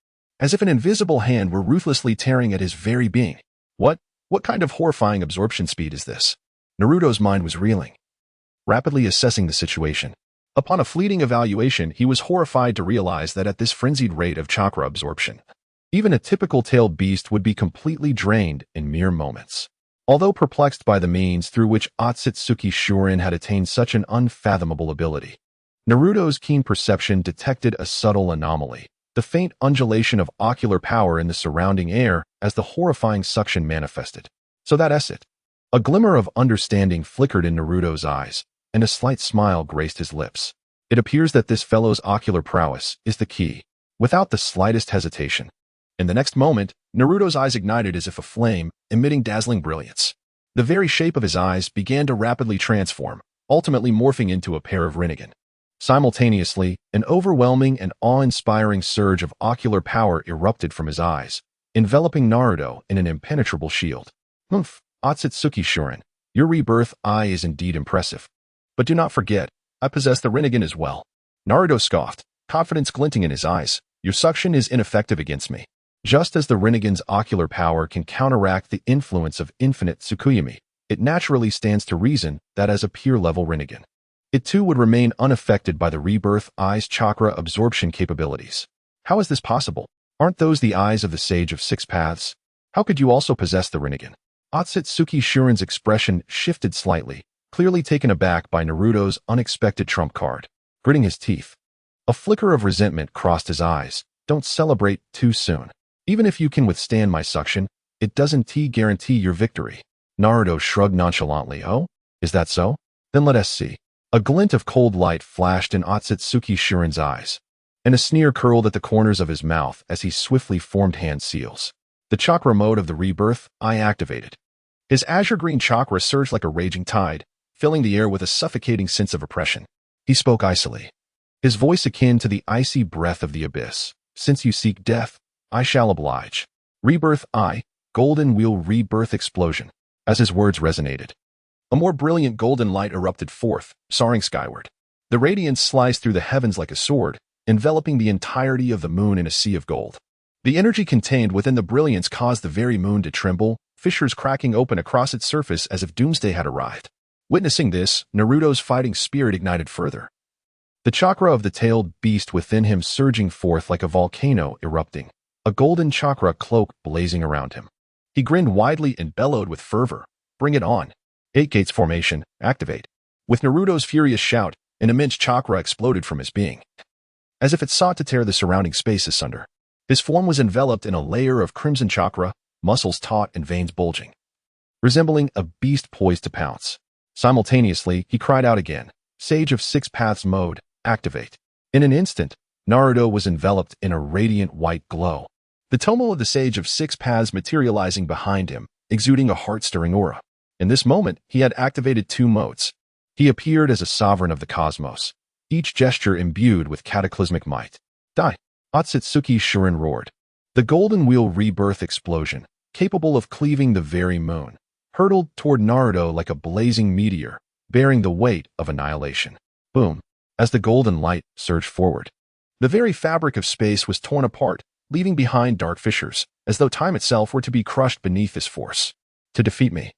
[SPEAKER 1] as if an invisible hand were ruthlessly tearing at his very being. What kind of horrifying absorption speed is this? Naruto's mind was reeling, rapidly assessing the situation. Upon a fleeting evaluation, he was horrified to realize that at this frenzied rate of chakra absorption, even a typical tailed beast would be completely drained in mere moments. Although perplexed by the means through which Otsutsuki Shuren had attained such an unfathomable ability, Naruto's keen perception detected a subtle anomaly, the faint undulation of ocular power in the surrounding air as the horrifying suction manifested. So that's it. A glimmer of understanding flickered in Naruto's eyes, and a slight smile graced his lips. It appears that this fellow's ocular prowess is the key. Without the slightest hesitation, in the next moment, Naruto's eyes ignited as if a flame, emitting dazzling brilliance. The very shape of his eyes began to rapidly transform, ultimately morphing into a pair of Rinnegan. Simultaneously, an overwhelming and awe-inspiring surge of ocular power erupted from his eyes, enveloping Naruto in an impenetrable shield. Humph, Otsutsuki Shuren, your rebirth eye is indeed impressive. But do not forget, I possess the Rinnegan as well. Naruto scoffed, confidence glinting in his eyes. Your suction is ineffective against me. Just as the Rinnegan's ocular power can counteract the influence of infinite Tsukuyami, it naturally stands to reason that as a pure-level Rinnegan, it too would remain unaffected by the rebirth eye's chakra absorption capabilities. How is this possible? Aren't those the eyes of the Sage of Six Paths? How could you also possess the Rinnegan? Otsutsuki Shuren's expression shifted slightly, clearly taken aback by Naruto's unexpected trump card. Gritting his teeth, a flicker of resentment crossed his eyes. Don't celebrate too soon. Even if you can withstand my suction, it doesn't guarantee your victory. Naruto shrugged nonchalantly. Oh, is that so? Then let us see. A glint of cold light flashed in Otsutsuki Shuren's eyes, and a sneer curled at the corners of his mouth as he swiftly formed hand seals. The chakra mode of the rebirth eye activated. His azure-green chakra surged like a raging tide, filling the air with a suffocating sense of oppression. He spoke icily, his voice akin to the icy breath of the abyss. Since you seek death, I shall oblige. Rebirth eye, golden wheel rebirth explosion. As his words resonated, a more brilliant golden light erupted forth, soaring skyward. The radiance sliced through the heavens like a sword, enveloping the entirety of the moon in a sea of gold. The energy contained within the brilliance caused the very moon to tremble, fissures cracking open across its surface as if doomsday had arrived. Witnessing this, Naruto's fighting spirit ignited further, the chakra of the tailed beast within him surging forth like a volcano erupting, a golden chakra cloak blazing around him. He grinned widely and bellowed with fervor. Bring it on. Eight Gates formation, activate. With Naruto's furious shout, an immense chakra exploded from his being, as if it sought to tear the surrounding space asunder. His form was enveloped in a layer of crimson chakra, muscles taut and veins bulging, resembling a beast poised to pounce. Simultaneously, he cried out again, Sage of Six Paths mode, activate. In an instant, Naruto was enveloped in a radiant white glow, the tomo of the Sage of Six Paths materializing behind him, exuding a heart-stirring aura. In this moment, he had activated two modes. He appeared as a sovereign of the cosmos, each gesture imbued with cataclysmic might. Die! Otsutsuki Shuren roared. The golden wheel rebirth explosion, capable of cleaving the very moon, hurtled toward Naruto like a blazing meteor, bearing the weight of annihilation. Boom! As the golden light surged forward, the very fabric of space was torn apart, leaving behind dark fissures, as though time itself were to be crushed beneath this force. To defeat me,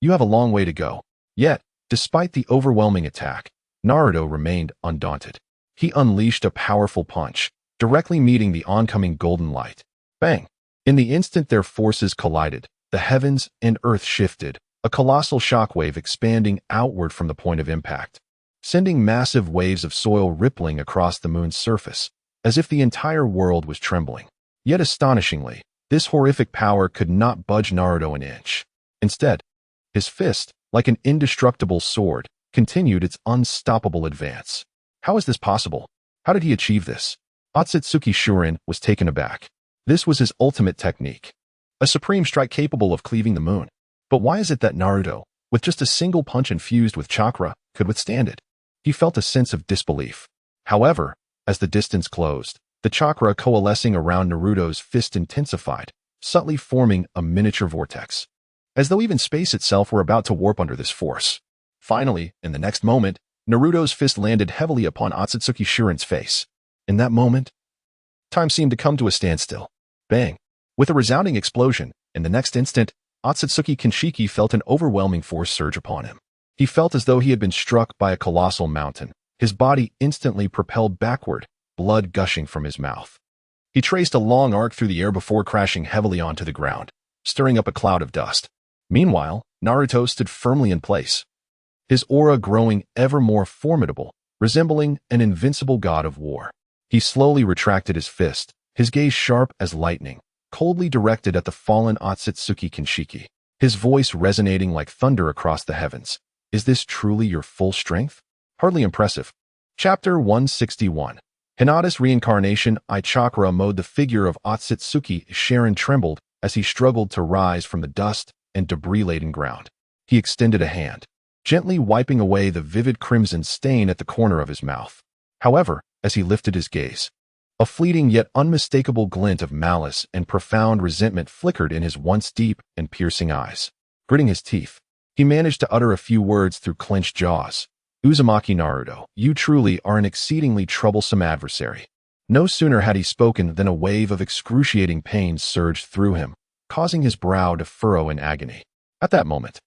[SPEAKER 1] you have a long way to go. Yet, despite the overwhelming attack, Naruto remained undaunted. He unleashed a powerful punch, directly meeting the oncoming golden light. Bang! In the instant their forces collided, the heavens and earth shifted, a colossal shockwave expanding outward from the point of impact. sending massive waves of soil rippling across the moon's surface, as if the entire world was trembling. Yet astonishingly, this horrific power could not budge Naruto an inch. Instead, his fist, like an indestructible sword, continued its unstoppable advance. How is this possible? How did he achieve this? Otsutsuki Shurin was taken aback. This was his ultimate technique, a supreme strike capable of cleaving the moon. But why is it that Naruto, with just a single punch infused with chakra, could withstand it? He felt a sense of disbelief. However, as the distance closed, the chakra coalescing around Naruto's fist intensified, subtly forming a miniature vortex, as though even space itself were about to warp under this force. Finally, in the next moment, Naruto's fist landed heavily upon Otsutsuki Shurin's face. In that moment, time seemed to come to a standstill. Bang! With a resounding explosion, in the next instant, Otsutsuki Kinshiki felt an overwhelming force surge upon him. He felt as though he had been struck by a colossal mountain. His body instantly propelled backward, blood gushing from his mouth. He traced a long arc through the air before crashing heavily onto the ground, stirring up a cloud of dust. Meanwhile, Naruto stood firmly in place, his aura growing ever more formidable, resembling an invincible god of war. He slowly retracted his fist, his gaze sharp as lightning, coldly directed at the fallen Otsutsuki Kinshiki, his voice resonating like thunder across the heavens. Is this truly your full strength? Hardly impressive. Chapter 161. Hinata's reincarnation. Chakra mode. The figure of Otsutsuki Shurin trembled as he struggled to rise from the dust and debris-laden ground. He extended a hand, gently wiping away the vivid crimson stain at the corner of his mouth. However, as he lifted his gaze, a fleeting yet unmistakable glint of malice and profound resentment flickered in his once deep and piercing eyes. Gritting his teeth, he managed to utter a few words through clenched jaws. Uzumaki Naruto, you truly are an exceedingly troublesome adversary. No sooner had he spoken than a wave of excruciating pain surged through him, causing his brow to furrow in agony. At that moment,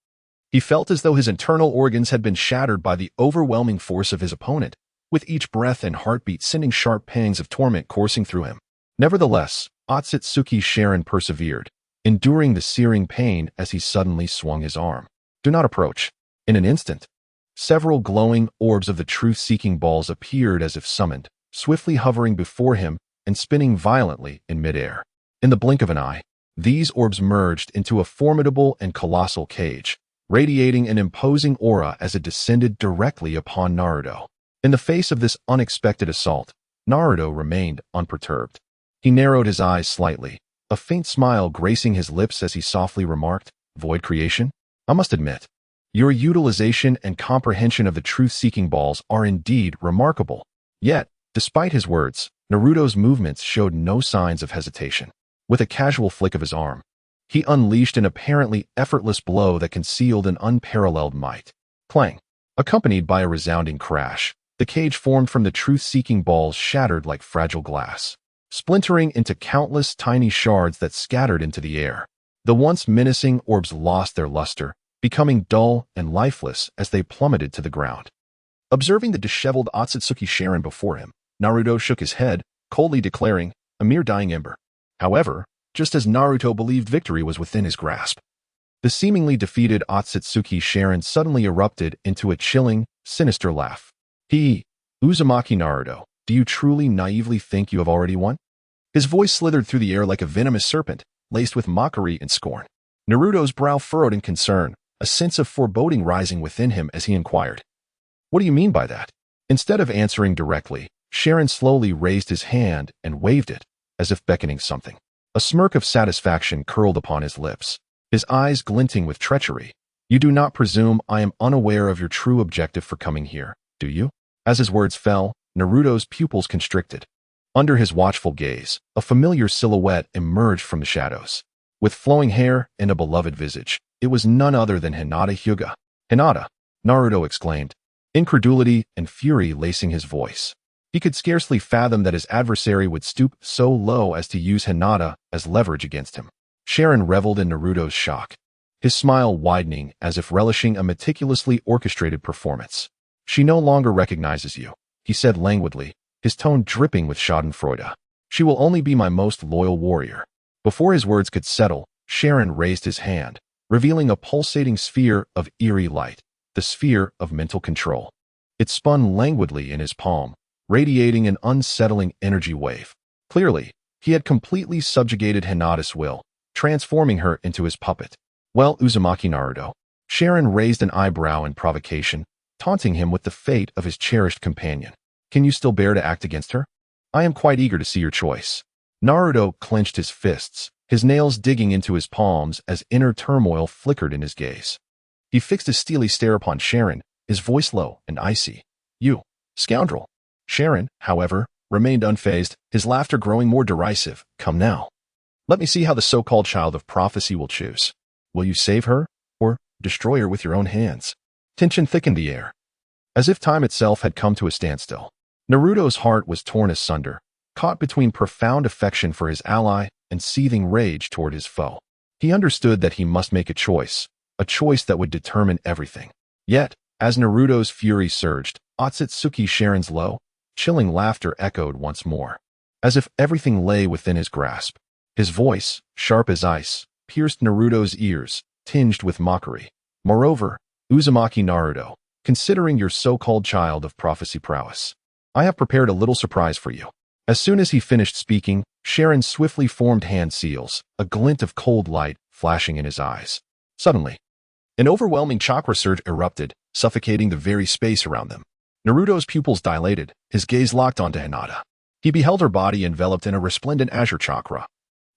[SPEAKER 1] he felt as though his internal organs had been shattered by the overwhelming force of his opponent, with each breath and heartbeat sending sharp pangs of torment coursing through him. Nevertheless, Otsutsuki Shurin persevered, enduring the searing pain as he suddenly swung his arm. Do not approach. In an instant, several glowing orbs of the truth-seeking balls appeared as if summoned, swiftly hovering before him and spinning violently in midair. In the blink of an eye, these orbs merged into a formidable and colossal cage, radiating an imposing aura as it descended directly upon Naruto. In the face of this unexpected assault, Naruto remained unperturbed. He narrowed his eyes slightly, a faint smile gracing his lips as he softly remarked, "Void creation? I must admit, your utilization and comprehension of the truth-seeking balls are indeed remarkable." Yet, despite his words, Naruto's movements showed no signs of hesitation. With a casual flick of his arm, he unleashed an apparently effortless blow that concealed an unparalleled might. Clang! Accompanied by a resounding crash, the cage formed from the truth-seeking balls shattered like fragile glass, splintering into countless tiny shards that scattered into the air. The once menacing orbs lost their luster, becoming dull and lifeless as they plummeted to the ground. Observing the disheveled Otsutsuki Shurin before him, Naruto shook his head, coldly declaring, "A mere dying ember." However, just as Naruto believed victory was within his grasp, the seemingly defeated Otsutsuki Shurin suddenly erupted into a chilling, sinister laugh. Uzumaki Naruto, do you truly naively think you have already won? His voice slithered through the air like a venomous serpent, laced with mockery and scorn. Naruto's brow furrowed in concern, a sense of foreboding rising within him as he inquired, "What do you mean by that?" Instead of answering directly, Shurin slowly raised his hand and waved it, as if beckoning something. A smirk of satisfaction curled upon his lips, his eyes glinting with treachery. "You do not presume I am unaware of your true objective for coming here, do you?" As his words fell, Naruto's pupils constricted. Under his watchful gaze, a familiar silhouette emerged from the shadows. With flowing hair and a beloved visage, it was none other than Hinata Hyuga. "Hinata!" Naruto exclaimed, incredulity and fury lacing his voice. He could scarcely fathom that his adversary would stoop so low as to use Hinata as leverage against him. Shurin reveled in Naruto's shock, his smile widening as if relishing a meticulously orchestrated performance. "She no longer recognizes you," he said languidly, his tone dripping with schadenfreude. "She will only be my most loyal warrior." Before his words could settle, Shurin raised his hand, revealing a pulsating sphere of eerie light, the sphere of mental control. It spun languidly in his palm, radiating an unsettling energy wave. Clearly, he had completely subjugated Hinata's will, transforming her into his puppet. Well, Uzumaki Naruto. Sharon raised an eyebrow in provocation, taunting him with the fate of his cherished companion. Can you still bear to act against her? I am quite eager to see your choice. Naruto clenched his fists, his nails digging into his palms as inner turmoil flickered in his gaze. He fixed a steely stare upon Sharon, his voice low and icy. You, scoundrel. Sharon, however, remained unfazed, his laughter growing more derisive. Come now. Let me see how the so-called child of prophecy will choose. Will you save her, or destroy her with your own hands? Tension thickened the air, as if time itself had come to a standstill. Naruto's heart was torn asunder, caught between profound affection for his ally and seething rage toward his foe. He understood that he must make a choice that would determine everything. Yet, as Naruto's fury surged, Otsutsuki Sharon's low, chilling laughter echoed once more, as if everything lay within his grasp. His voice, sharp as ice, pierced Naruto's ears, tinged with mockery. Moreover, Uzumaki Naruto, considering your so-called child of prophecy prowess, I have prepared a little surprise for you. As soon as he finished speaking, Sharon swiftly formed hand seals, a glint of cold light flashing in his eyes. Suddenly, an overwhelming chakra surge erupted, suffocating the very space around them. Naruto's pupils dilated, his gaze locked onto Hinata. He beheld her body enveloped in a resplendent azure chakra,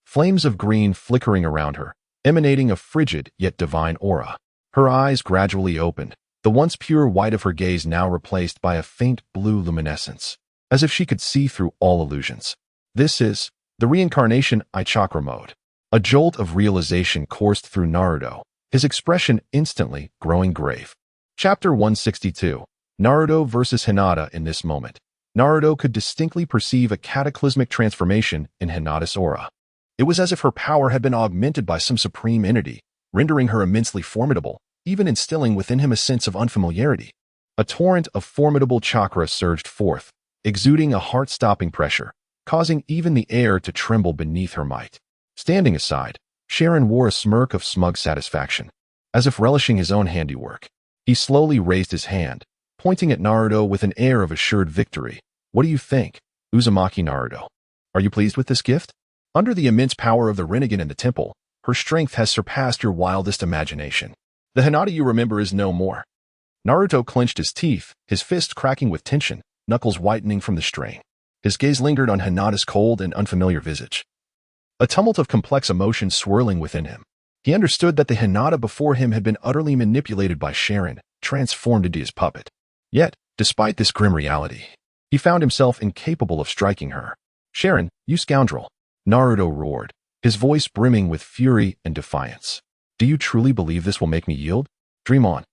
[SPEAKER 1] flames of green flickering around her, emanating a frigid yet divine aura. Her eyes gradually opened, the once pure white of her gaze now replaced by a faint blue luminescence, as if she could see through all illusions. This is the reincarnation I chakra mode. A jolt of realization coursed through Naruto, his expression instantly growing grave. Chapter 162. Naruto versus Hinata. In this moment, Naruto could distinctly perceive a cataclysmic transformation in Hinata's aura. It was as if her power had been augmented by some supreme entity, rendering her immensely formidable, even instilling within him a sense of unfamiliarity. A torrent of formidable chakra surged forth, exuding a heart-stopping pressure, causing even the air to tremble beneath her might. Standing aside, Sharon wore a smirk of smug satisfaction, as if relishing his own handiwork. He slowly raised his hand, pointing at Naruto with an air of assured victory. What do you think, Uzumaki Naruto? Are you pleased with this gift? Under the immense power of the Rinnegan in the temple, her strength has surpassed your wildest imagination. The Hinata you remember is no more. Naruto clenched his teeth, his fists cracking with tension, knuckles whitening from the strain. His gaze lingered on Hinata's cold and unfamiliar visage, a tumult of complex emotions swirling within him. He understood that the Hinata before him had been utterly manipulated by Sharon, transformed into his puppet. Yet, despite this grim reality, he found himself incapable of striking her. Sharon, you scoundrel! Naruto roared, his voice brimming with fury and defiance. Do you truly believe this will make me yield? Dream on.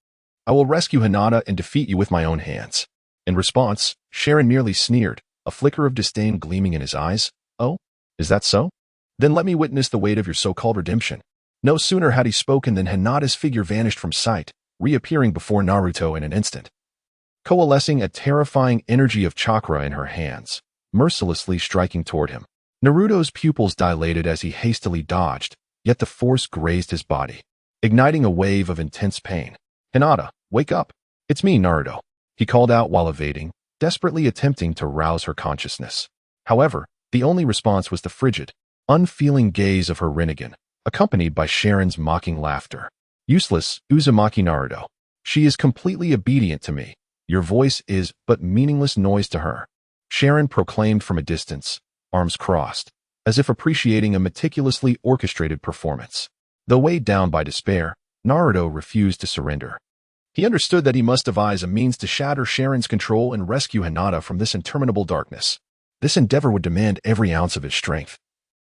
[SPEAKER 1] I will rescue Hinata and defeat you with my own hands. In response, Sharon merely sneered, a flicker of disdain gleaming in his eyes. Oh, is that so? Then let me witness the weight of your so-called redemption. No sooner had he spoken than Hinata's figure vanished from sight, reappearing before Naruto in an instant, coalescing a terrifying energy of chakra in her hands, mercilessly striking toward him. Naruto's pupils dilated as he hastily dodged, yet the force grazed his body, igniting a wave of intense pain. Hinata, wake up! It's me, Naruto, he called out while evading, desperately attempting to rouse her consciousness. However, the only response was the frigid, unfeeling gaze of her Rinnegan, accompanied by Sharon's mocking laughter. Useless, Uzumaki Naruto. She is completely obedient to me. Your voice is but meaningless noise to her. Sharon proclaimed from a distance, arms crossed, as if appreciating a meticulously orchestrated performance. Though weighed down by despair, Naruto refused to surrender. He understood that he must devise a means to shatter Sharon's control and rescue Hinata from this interminable darkness. This endeavor would demand every ounce of his strength,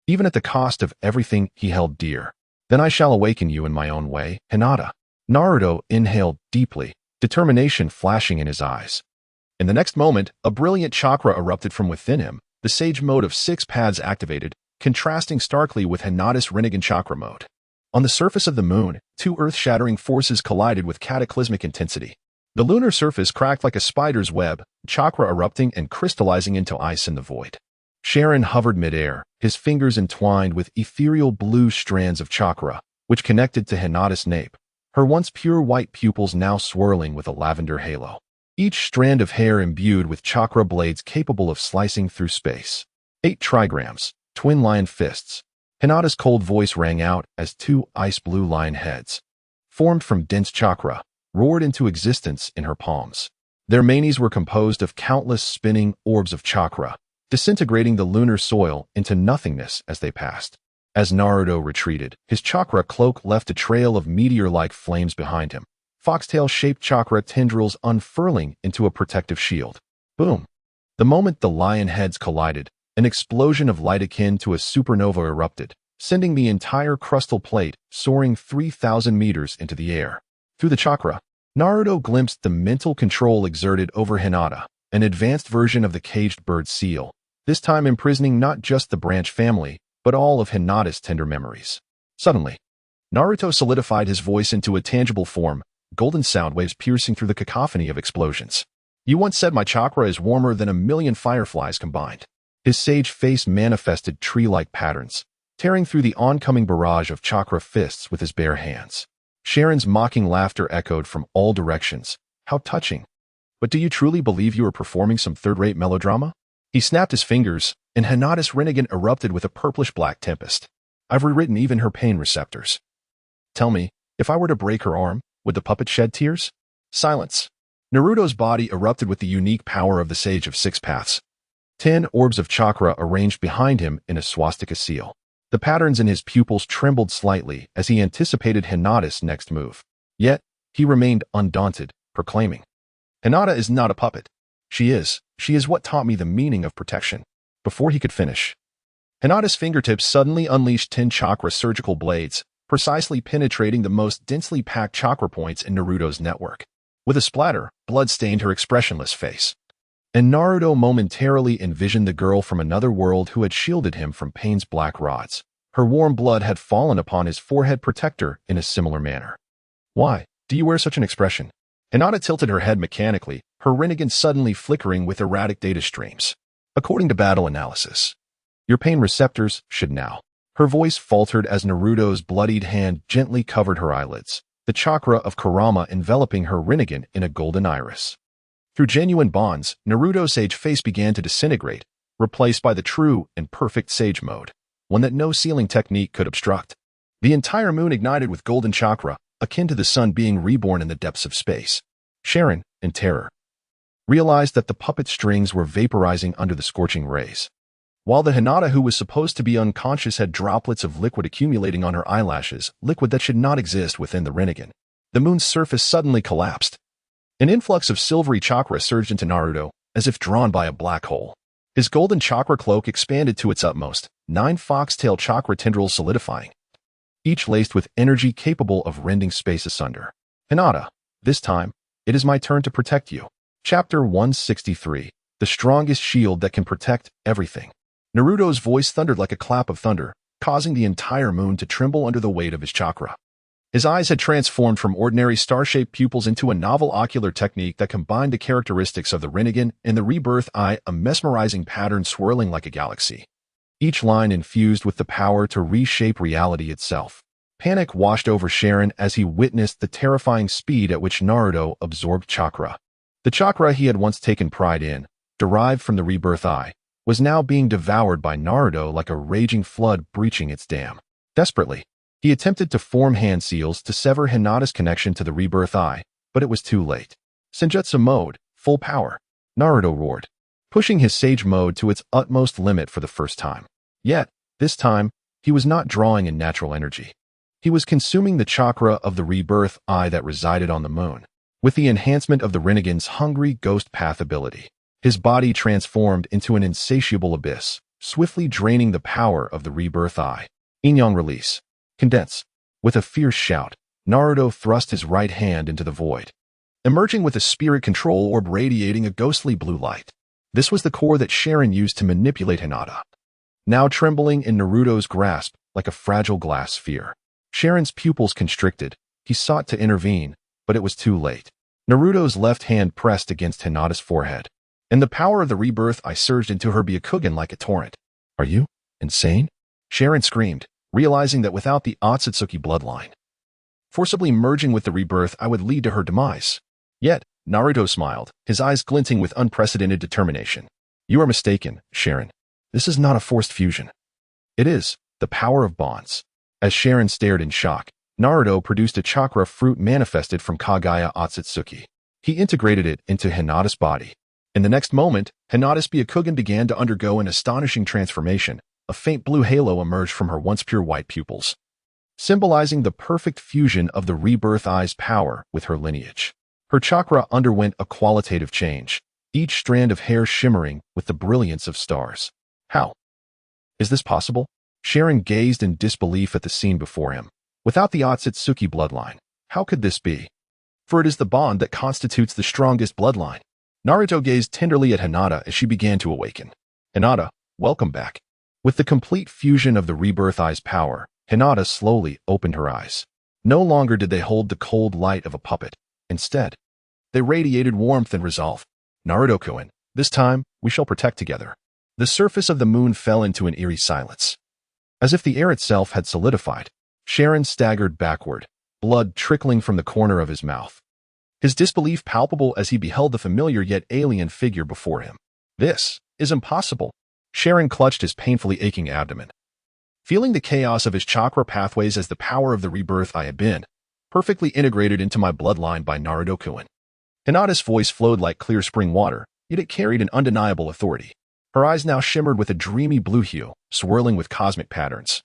[SPEAKER 1] even at the cost of everything he held dear. Then I shall awaken you in my own way, Hinata. Naruto inhaled deeply, determination flashing in his eyes. In the next moment, a brilliant chakra erupted from within him, the sage mode of 6 paths activated, contrasting starkly with Hinata's Rinnegan chakra mode. On the surface of the moon, 2 earth-shattering forces collided with cataclysmic intensity. The lunar surface cracked like a spider's web, chakra erupting and crystallizing into ice in the void. Sharon hovered midair, his fingers entwined with ethereal blue strands of chakra, which connected to Hinata's nape, her once pure white pupils now swirling with a lavender halo. each strand of hair imbued with chakra blades capable of slicing through space. 8 trigrams, twin lion fists. Hinata's cold voice rang out as 2 ice-blue lion heads, formed from dense chakra, roared into existence in her palms. Their manes were composed of countless spinning orbs of chakra, disintegrating the lunar soil into nothingness as they passed. As Naruto retreated, his chakra cloak left a trail of meteor-like flames behind him, foxtail-shaped chakra tendrils unfurling into a protective shield. Boom! The moment the lion heads collided, an explosion of light akin to a supernova erupted, sending the entire crustal plate soaring 3,000 meters into the air. Through the chakra, Naruto glimpsed the mental control exerted over Hinata, an advanced version of the caged bird seal, this time imprisoning not just the branch family, but all of Hinata's tender memories. Suddenly, Naruto solidified his voice into a tangible form, golden sound waves piercing through the cacophony of explosions. You once said my chakra is warmer than 1,000,000 fireflies combined. His sage face manifested tree-like patterns, tearing through the oncoming barrage of chakra fists with his bare hands. Sharon's mocking laughter echoed from all directions. How touching. But do you truly believe you are performing some third-rate melodrama? He snapped his fingers, and Hinata's Rinnegan erupted with a purplish-black tempest. I've rewritten even her pain receptors. Tell me, if I were to break her arm, would the puppet shed tears? Silence. Naruto's body erupted with the unique power of the Sage of Six Paths. 10 orbs of chakra arranged behind him in a swastika seal. The patterns in his pupils trembled slightly as he anticipated Hinata's next move. Yet, he remained undaunted, proclaiming, Hinata is not a puppet. She is what taught me the meaning of protection. Before he could finish, Hinata's fingertips suddenly unleashed 10 chakra surgical blades, precisely penetrating the most densely packed chakra points in Naruto's network. With a splatter, blood stained her expressionless face. And Naruto momentarily envisioned the girl from another world who had shielded him from pain's black rods. Her warm blood had fallen upon his forehead protector in a similar manner. Why do you wear such an expression? Hinata tilted her head mechanically, her Rinnegan suddenly flickering with erratic data streams. According to battle analysis, your pain receptors should now. Her voice faltered as Naruto's bloodied hand gently covered her eyelids, the chakra of Kurama enveloping her Rinnegan in a golden iris. Through genuine bonds, Naruto's sage face began to disintegrate, replaced by the true and perfect sage mode, one that no sealing technique could obstruct. The entire moon ignited with golden chakra, akin to the sun being reborn in the depths of space. Sharon, in terror, realized that the puppet strings were vaporizing under the scorching rays. While the Hinata who was supposed to be unconscious had droplets of liquid accumulating on her eyelashes, liquid that should not exist within the Rinnegan. The moon's surface suddenly collapsed. An influx of silvery chakra surged into Naruto, as if drawn by a black hole. His golden chakra cloak expanded to its utmost, 9 foxtail chakra tendrils solidifying, each laced with energy capable of rending space asunder. Hinata, this time, it is my turn to protect you. Chapter 163, The Strongest Shield That Can Protect Everything. Naruto's voice thundered like a clap of thunder, causing the entire moon to tremble under the weight of his chakra. His eyes had transformed from ordinary star-shaped pupils into a novel ocular technique that combined the characteristics of the Rinnegan and the rebirth eye, a mesmerizing pattern swirling like a galaxy. Each line infused with the power to reshape reality itself. Panic washed over Sharon as he witnessed the terrifying speed at which Naruto absorbed chakra. The chakra he had once taken pride in, derived from the rebirth eye, was now being devoured by Naruto like a raging flood breaching its dam. Desperately, he attempted to form hand seals to sever Hinata's connection to the rebirth eye, but it was too late. Senjutsu mode, full power, Naruto roared, pushing his sage mode to its utmost limit for the first time. Yet, this time, he was not drawing in natural energy. He was consuming the chakra of the rebirth eye that resided on the moon. With the enhancement of the Rinnegan's hungry ghost path ability, his body transformed into an insatiable abyss, swiftly draining the power of the rebirth eye. Yin-yang release. Condense. With a fierce shout, Naruto thrust his right hand into the void, emerging with a spirit control orb radiating a ghostly blue light. This was the core that Sharon used to manipulate Hinata. Now trembling in Naruto's grasp like a fragile glass sphere. Sharon's pupils constricted. He sought to intervene, but it was too late. Naruto's left hand pressed against Hinata's forehead, and the power of the rebirth eye surged into her Byakugan like a torrent. Are you insane? Sharon screamed, realizing that without the Otsutsuki bloodline, forcibly merging with the rebirth eye would lead to her demise. Yet, Naruto smiled, his eyes glinting with unprecedented determination. You are mistaken, Sharon. This is not a forced fusion. It is the power of bonds. As Sharon stared in shock, Naruto produced a chakra fruit manifested from Kage Otsutsuki. He integrated it into Hinata's body. In the next moment, Hinata's Byakugan began to undergo an astonishing transformation. A faint blue halo emerged from her once pure white pupils, symbolizing the perfect fusion of the rebirth eye's power with her lineage. Her chakra underwent a qualitative change, each strand of hair shimmering with the brilliance of stars. How is this possible? Sharon gazed in disbelief at the scene before him. Without the Otsutsuki bloodline, how could this be? For it is the bond that constitutes the strongest bloodline. Naruto gazed tenderly at Hinata as she began to awaken. Hinata, welcome back. With the complete fusion of the rebirth eye's power, Hinata slowly opened her eyes. No longer did they hold the cold light of a puppet. Instead, they radiated warmth and resolve. Naruto-kun, this time we shall protect together. The surface of the moon fell into an eerie silence. As if the air itself had solidified, Sharon staggered backward, blood trickling from the corner of his mouth. His disbelief palpable as he beheld the familiar yet alien figure before him. This is impossible. Sharon clutched his painfully aching abdomen. Feeling the chaos of his chakra pathways as the power of the rebirth I had been, perfectly integrated into my bloodline by Naruto-kun. Hinata's voice flowed like clear spring water, yet it carried an undeniable authority. Her eyes now shimmered with a dreamy blue hue, swirling with cosmic patterns,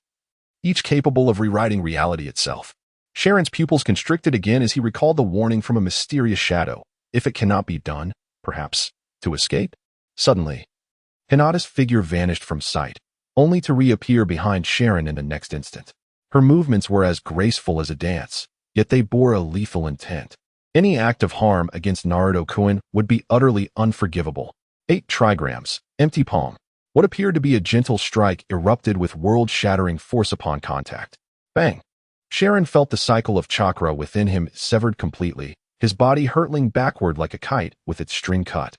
[SPEAKER 1] each capable of rewriting reality itself. Sharon's pupils constricted again as he recalled the warning from a mysterious shadow. If it cannot be done, perhaps, to escape? Suddenly, Hinata's figure vanished from sight, only to reappear behind Sharon in the next instant. Her movements were as graceful as a dance, yet they bore a lethal intent. Any act of harm against Naruto-kun would be utterly unforgivable. 8 trigrams, empty palm. What appeared to be a gentle strike erupted with world-shattering force upon contact. Bang! Sharon felt the cycle of chakra within him severed completely, his body hurtling backward like a kite with its string cut,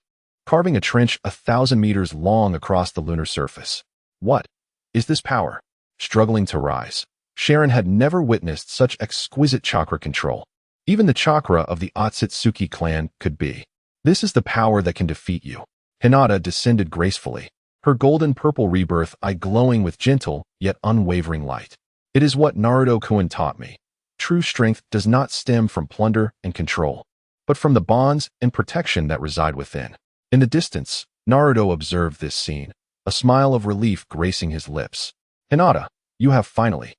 [SPEAKER 1] carving a trench 1,000 meters long across the lunar surface. What is this power? Struggling to rise, Sharon had never witnessed such exquisite chakra control. Even the chakra of the Otsutsuki clan could be. This is the power that can defeat you. Hinata descended gracefully, her golden purple rebirth eye glowing with gentle yet unwavering light. It is what Naruto-kun taught me. True strength does not stem from plunder and control, but from the bonds and protection that reside within. In the distance, Naruto observed this scene, a smile of relief gracing his lips. Hinata, you have finally.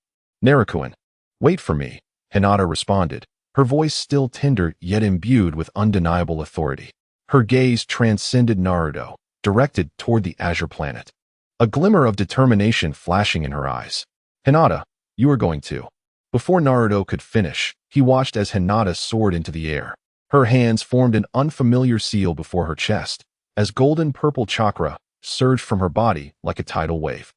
[SPEAKER 1] Naruto-kun, wait for me, Hinata responded, her voice still tender yet imbued with undeniable authority. Her gaze transcended Naruto, directed toward the azure planet, a glimmer of determination flashing in her eyes. Hinata, you are going to. Before Naruto could finish, he watched as Hinata soared into the air. Her hands formed an unfamiliar seal before her chest, as golden purple chakra surged from her body like a tidal wave,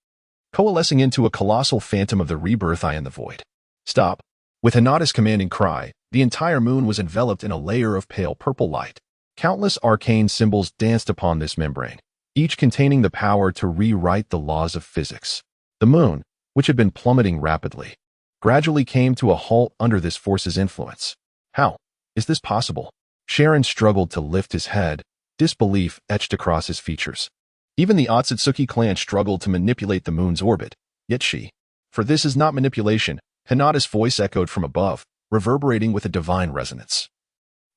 [SPEAKER 1] coalescing into a colossal phantom of the rebirth eye in the void. Stop! With Hinata's commanding cry, the entire moon was enveloped in a layer of pale purple light. Countless arcane symbols danced upon this membrane, each containing the power to rewrite the laws of physics. The moon, which had been plummeting rapidly, gradually came to a halt under this force's influence. How is this possible? Sharon struggled to lift his head, disbelief etched across his features. Even the Otsutsuki clan struggled to manipulate the moon's orbit, yet she. For this is not manipulation, Hinata's voice echoed from above, reverberating with a divine resonance.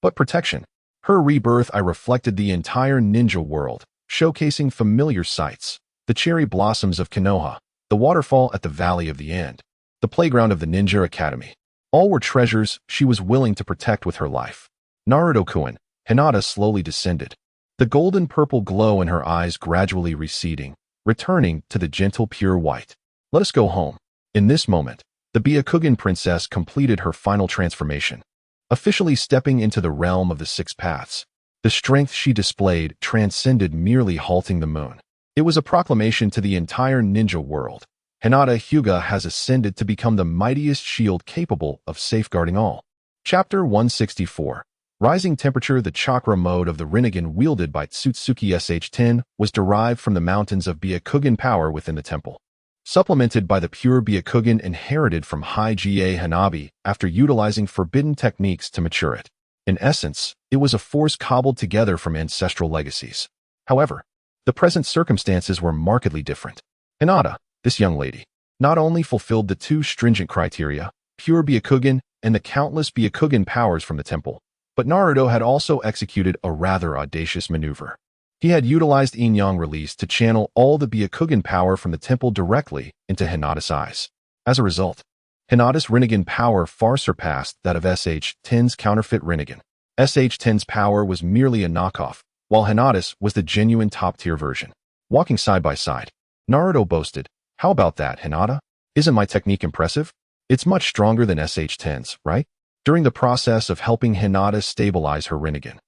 [SPEAKER 1] But protection. Her rebirth eye reflected the entire ninja world, showcasing familiar sights. The cherry blossoms of Konoha, the waterfall at the Valley of the End, the playground of the Ninja Academy. All were treasures she was willing to protect with her life. Naruto-kun, Hinata slowly descended, the golden purple glow in her eyes gradually receding, returning to the gentle pure white. Let us go home. In this moment, the Byakugan princess completed her final transformation, officially stepping into the realm of the six paths. The strength she displayed transcended merely halting the moon. It was a proclamation to the entire ninja world. Hinata Hyuga has ascended to become the mightiest shield capable of safeguarding all. Chapter 164. Rising temperature. The chakra mode of the Rinnegan wielded by Otsutsuki Sh10 was derived from the mountains of Byakugan power within the temple, supplemented by the pure Byakugan inherited from High-Ga Hanabi after utilizing forbidden techniques to mature it. In essence, it was a force cobbled together from ancestral legacies. However, the present circumstances were markedly different. Hinata, this young lady, not only fulfilled the two stringent criteria, pure Byakugan and the countless Byakugan powers from the temple, but Naruto had also executed a rather audacious maneuver. He had utilized Yin-Yang release to channel all the Byakugan power from the temple directly into Hinata's eyes. As a result, Hinata's Rinnegan power far surpassed that of SH-10's counterfeit Rinnegan. SH-10's power was merely a knockoff, while Hinata's was the genuine top-tier version. Walking side by side, Naruto boasted, "How about that, Hinata? Isn't my technique impressive? It's much stronger than SH-10's, right?" During the process of helping Hinata stabilize her Rinnegan,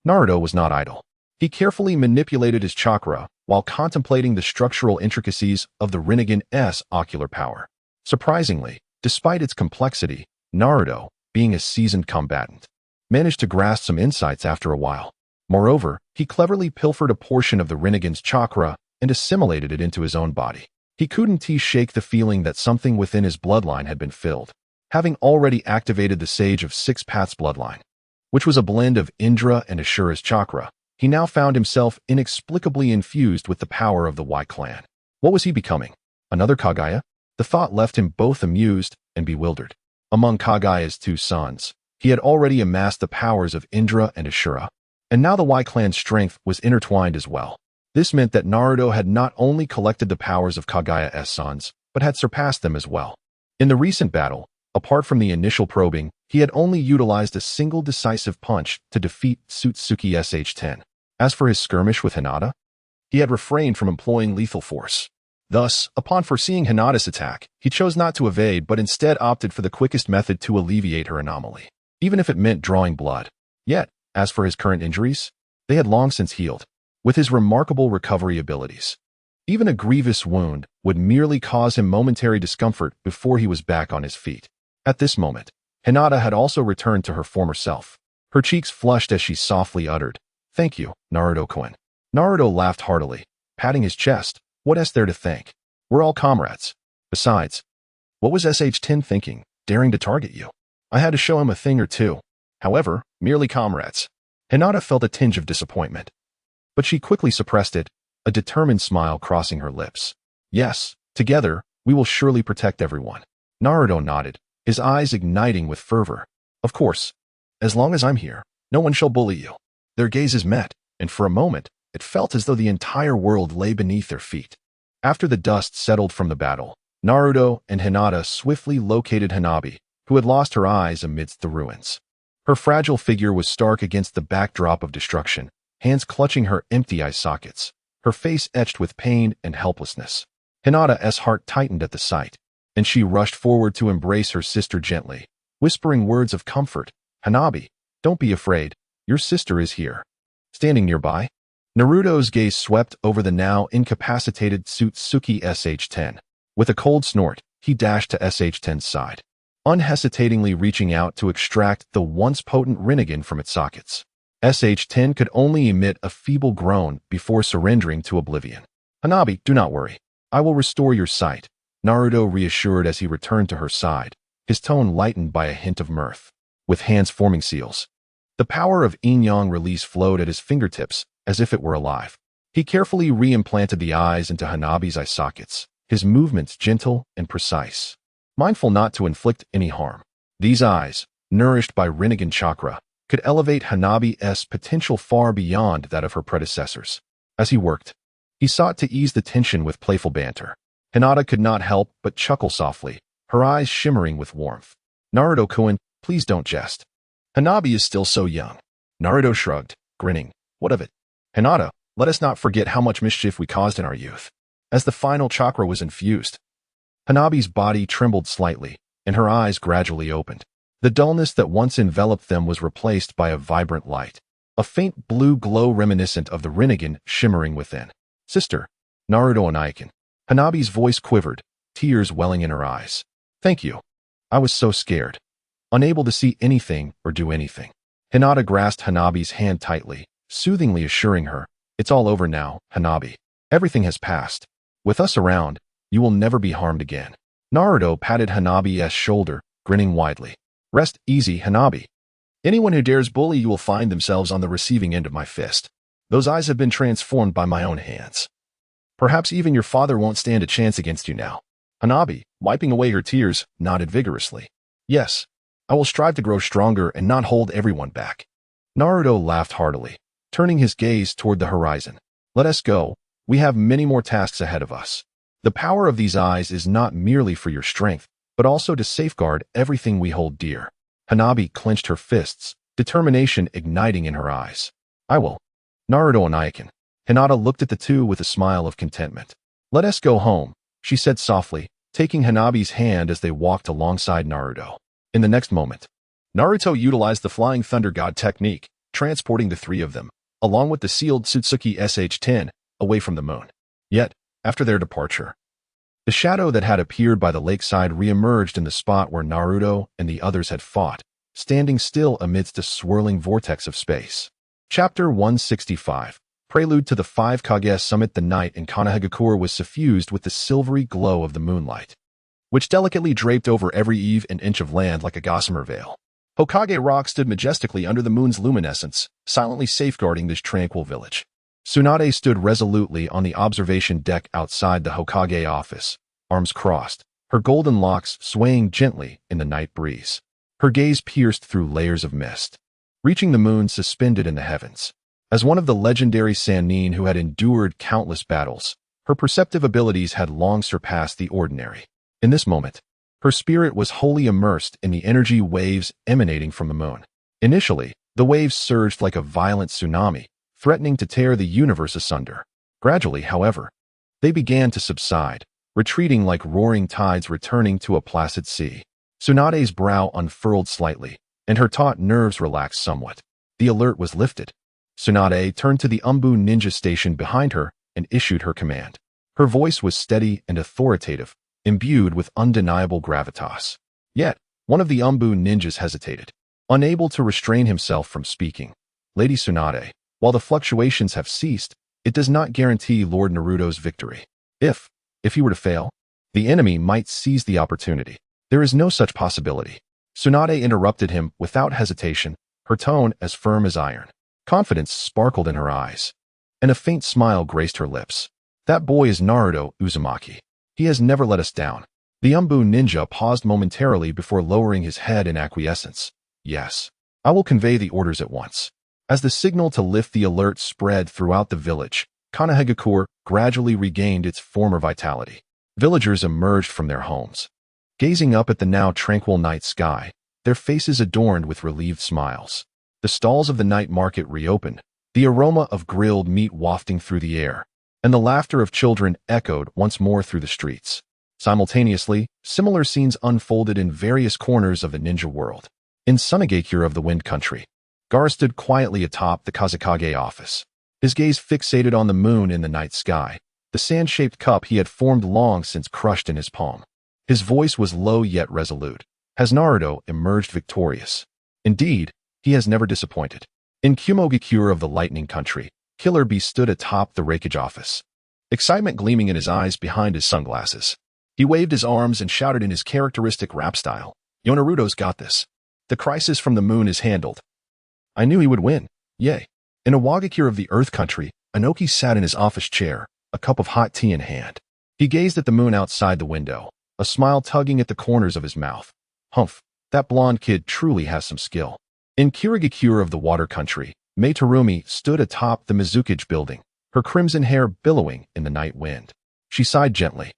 [SPEAKER 1] Naruto was not idle. He carefully manipulated his chakra while contemplating the structural intricacies of the Rinnegan's ocular power. Surprisingly, despite its complexity, Naruto, being a seasoned combatant, managed to grasp some insights after a while. Moreover, he cleverly pilfered a portion of the Rinnegan's chakra and assimilated it into his own body. He couldn't shake the feeling that something within his bloodline had been filled, having already activated the Sage of Six Paths bloodline, which was a blend of Indra and Ashura's chakra. He now found himself inexplicably infused with the power of the Y clan. What was he becoming? Another Kage? The thought left him both amused and bewildered. Among Kage's two sons, he had already amassed the powers of Indra and Ashura, and now the Y clan's strength was intertwined as well. This meant that Naruto had not only collected the powers of Kage's sons, but had surpassed them as well. In the recent battle, apart from the initial probing, he had only utilized a single decisive punch to defeat Otsutsuki SH-10. As for his skirmish with Hinata, he had refrained from employing lethal force. Thus, upon foreseeing Hinata's attack, he chose not to evade but instead opted for the quickest method to alleviate her anomaly, even if it meant drawing blood. Yet, as for his current injuries, they had long since healed. With his remarkable recovery abilities, even a grievous wound would merely cause him momentary discomfort before he was back on his feet. At this moment, Hinata had also returned to her former self. Her cheeks flushed as she softly uttered, "Thank you, Naruto-kun." Naruto laughed heartily, patting his chest. "What is there to thank? We're all comrades. Besides, what was SH-10 thinking, daring to target you? I had to show him a thing or two. However, merely comrades." Hinata felt a tinge of disappointment, but she quickly suppressed it, a determined smile crossing her lips. "Yes, together, we will surely protect everyone." Naruto nodded, his eyes igniting with fervor. "Of course, as long as I'm here, no one shall bully you." Their gazes met, and for a moment, it felt as though the entire world lay beneath their feet. After the dust settled from the battle, Naruto and Hinata swiftly located Hanabi, who had lost her eyes amidst the ruins. Her fragile figure was stark against the backdrop of destruction, hands clutching her empty eye sockets, her face etched with pain and helplessness. Hinata's heart tightened at the sight, and she rushed forward to embrace her sister gently, whispering words of comfort. "Hanabi, don't be afraid. Your sister is here." Standing nearby, Naruto's gaze swept over the now incapacitated Otsutsuki SH-10. With a cold snort, he dashed to SH-10's side, unhesitatingly reaching out to extract the once potent Rinnegan from its sockets. SH-10 could only emit a feeble groan before surrendering to oblivion. "Hanabi, do not worry. I will restore your sight," Naruto reassured as he returned to her side, his tone lightened by a hint of mirth. With hands forming seals, the power of Yin-Yang release flowed at his fingertips as if it were alive. He carefully re-implanted the eyes into Hanabi's eye sockets, his movements gentle and precise, mindful not to inflict any harm. These eyes, nourished by Rinnegan chakra, could elevate Hanabi's potential far beyond that of her predecessors. As he worked, he sought to ease the tension with playful banter. Hinata could not help but chuckle softly, her eyes shimmering with warmth. "Naruto-kun, please don't jest. Hanabi is still so young." Naruto shrugged, grinning. "What of it? Hinata, let us not forget how much mischief we caused in our youth." As the final chakra was infused, Hanabi's body trembled slightly, and her eyes gradually opened. The dullness that once enveloped them was replaced by a vibrant light, a faint blue glow reminiscent of the Rinnegan shimmering within. "Sister, Naruto and Aiken." Hanabi's voice quivered, tears welling in her eyes. "Thank you. I was so scared, unable to see anything or do anything." Hinata grasped Hanabi's hand tightly, soothingly assuring her, "It's all over now, Hanabi. Everything has passed. With us around, you will never be harmed again." Naruto patted Hanabi's shoulder, grinning widely. "Rest easy, Hanabi. Anyone who dares bully you will find themselves on the receiving end of my fist. Those eyes have been transformed by my own hands. Perhaps even your father won't stand a chance against you now. Hanabi, wiping away her tears, nodded vigorously. Yes, I will strive to grow stronger and not hold everyone back. Naruto laughed heartily, turning his gaze toward the horizon. Let us go. We have many more tasks ahead of us. The power of these eyes is not merely for your strength, but also to safeguard everything we hold dear. Hanabi clenched her fists, determination igniting in her eyes. I will. Naruto and Ayakin. Hinata looked at the two with a smile of contentment. Let us go home, she said softly, taking Hanabi's hand as they walked alongside Naruto. In the next moment, Naruto utilized the Flying Thunder God technique, transporting the three of them, along with the sealed Otsutsuki SH-10, away from the moon. Yet, after their departure, the shadow that had appeared by the lakeside reemerged in the spot where Naruto and the others had fought, standing still amidst a swirling vortex of space. Chapter 165. Prelude to the 5 Kage Summit. The night in Konoha was suffused with the silvery glow of the moonlight, which delicately draped over every eve and inch of land like a gossamer veil. Hokage Rock stood majestically under the moon's luminescence, silently safeguarding this tranquil village. Tsunade stood resolutely on the observation deck outside the Hokage office, arms crossed, her golden locks swaying gently in the night breeze. Her gaze pierced through layers of mist, reaching the moon suspended in the heavens. As one of the legendary Sannin who had endured countless battles, her perceptive abilities had long surpassed the ordinary. In this moment, her spirit was wholly immersed in the energy waves emanating from the moon. Initially, the waves surged like a violent tsunami, threatening to tear the universe asunder. Gradually, however, they began to subside, retreating like roaring tides returning to a placid sea. Tsunade's brow unfurled slightly, and her taut nerves relaxed somewhat. The alert was lifted. Tsunade turned to the Umbu ninja station behind her and issued her command. Her voice was steady and authoritative, imbued with undeniable gravitas. Yet, one of the Umbu ninjas hesitated, unable to restrain himself from speaking. Lady Tsunade, while the fluctuations have ceased, it does not guarantee Lord Naruto's victory. If he were to fail, the enemy might seize the opportunity. There is no such possibility. Tsunade interrupted him without hesitation, her tone as firm as iron. Confidence sparkled in her eyes, and a faint smile graced her lips. That boy is Naruto Uzumaki. He has never let us down. The Umbu ninja paused momentarily before lowering his head in acquiescence. Yes, I will convey the orders at once. As the signal to lift the alert spread throughout the village, Konoha gradually regained its former vitality. Villagers emerged from their homes, gazing up at the now tranquil night sky, their faces adorned with relieved smiles. The stalls of the night market reopened, the aroma of grilled meat wafting through the air, and the laughter of children echoed once more through the streets. Simultaneously, similar scenes unfolded in various corners of the ninja world. In Sunagakure of the Wind Country, Gaara stood quietly atop the Kazekage office, his gaze fixated on the moon in the night sky, the sand-shaped cup he had formed long since crushed in his palm. His voice was low yet resolute. Has Naruto emerged victorious? Indeed, he has never disappointed. In Kumogakure of the Lightning Country, Killer Bee stood atop the rakeage office, excitement gleaming in his eyes behind his sunglasses. He waved his arms and shouted in his characteristic rap style, "Yo, Naruto's got this. The crisis from the moon is handled." I knew he would win. Yay. In Iwagakure of the Earth Country, Inoki sat in his office chair, a cup of hot tea in hand. He gazed at the moon outside the window, a smile tugging at the corners of his mouth. Humph, that blonde kid truly has some skill. In Kirigakure of the Water Country, Mei Terumi stood atop the Mizukage building, her crimson hair billowing in the night wind. She sighed gently,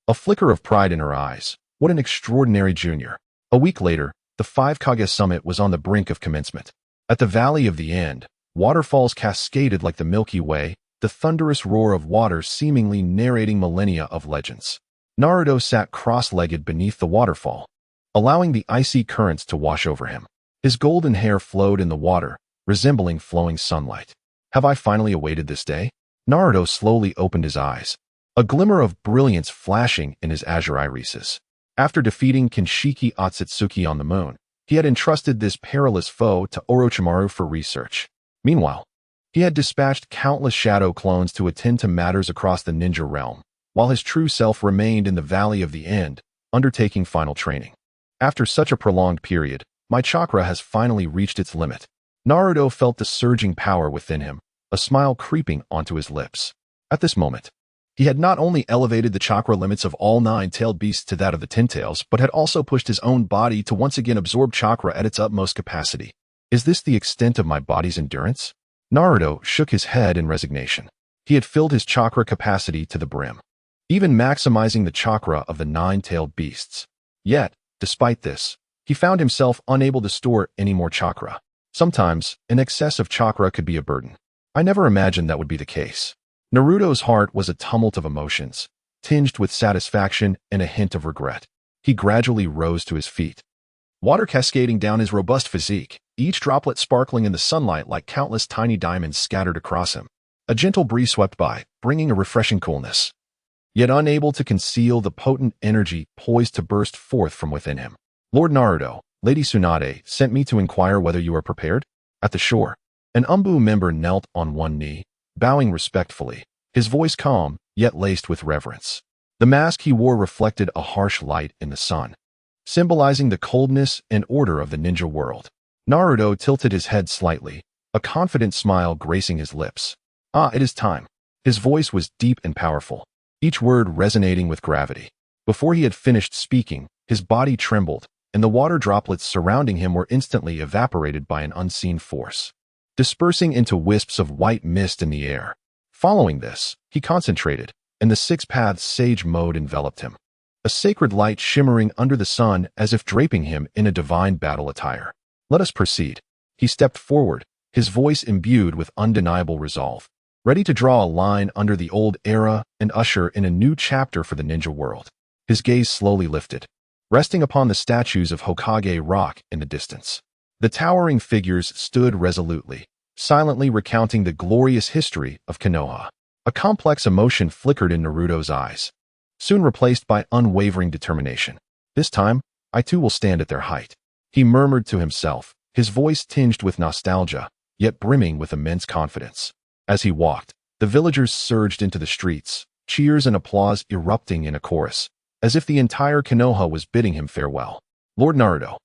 [SPEAKER 1] a flicker of pride in her eyes. What an extraordinary junior. A week later, the 5 Kage Summit was on the brink of commencement. At the Valley of the End, waterfalls cascaded like the Milky Way, the thunderous roar of water seemingly narrating millennia of legends. Naruto sat cross-legged beneath the waterfall, allowing the icy currents to wash over him. His golden hair flowed in the water, resembling flowing sunlight. Have I finally awaited this day? Naruto slowly opened his eyes, a glimmer of brilliance flashing in his azure irises. After defeating Kinshiki Otsutsuki on the moon, he had entrusted this perilous foe to Orochimaru for research. Meanwhile, he had dispatched countless shadow clones to attend to matters across the ninja realm, while his true self remained in the Valley of the End, undertaking final training. After such a prolonged period, My chakra has finally reached its limit. Naruto felt the surging power within him, a smile creeping onto his lips. At this moment, he had not only elevated the chakra limits of all nine-tailed beasts to that of the Ten-Tails, but had also pushed his own body to once again absorb chakra at its utmost capacity. Is this the extent of my body's endurance? Naruto shook his head in resignation. He had filled his chakra capacity to the brim, even maximizing the chakra of the nine-tailed beasts. Yet, despite this, he found himself unable to store any more chakra. Sometimes, an excess of chakra could be a burden. I never imagined that would be the case. Naruto's heart was a tumult of emotions, tinged with satisfaction and a hint of regret. He gradually rose to his feet, water cascading down his robust physique, each droplet sparkling in the sunlight like countless tiny diamonds scattered across him. A gentle breeze swept by, bringing a refreshing coolness, yet unable to conceal the potent energy poised to burst forth from within him. Lord Naruto, Lady Tsunade sent me to inquire whether you are prepared. At the shore, an Umbu member knelt on one knee, bowing respectfully, his voice calm, yet laced with reverence. The mask he wore reflected a harsh light in the sun, symbolizing the coldness and order of the ninja world. Naruto tilted his head slightly, a confident smile gracing his lips. Ah, it is time. His voice was deep and powerful, each word resonating with gravity. Before he had finished speaking, his body trembled, and the water droplets surrounding him were instantly evaporated by an unseen force, dispersing into wisps of white mist in the air. Following this, he concentrated, and the six paths sage mode enveloped him, a sacred light shimmering under the sun as if draping him in a divine battle attire. Let us proceed. He stepped forward, his voice imbued with undeniable resolve, ready to draw a line under the old era and usher in a new chapter for the ninja world. His gaze slowly lifted, resting upon the statues of Hokage Rock in the distance. The towering figures stood resolutely, silently recounting the glorious history of Konoha. A complex emotion flickered in Naruto's eyes, soon replaced by unwavering determination. This time, I too will stand at their height, he murmured to himself, his voice tinged with nostalgia, yet brimming with immense confidence. As he walked, the villagers surged into the streets, cheers and applause erupting in a chorus, as if the entire Konoha was bidding him farewell. Lord Naruto,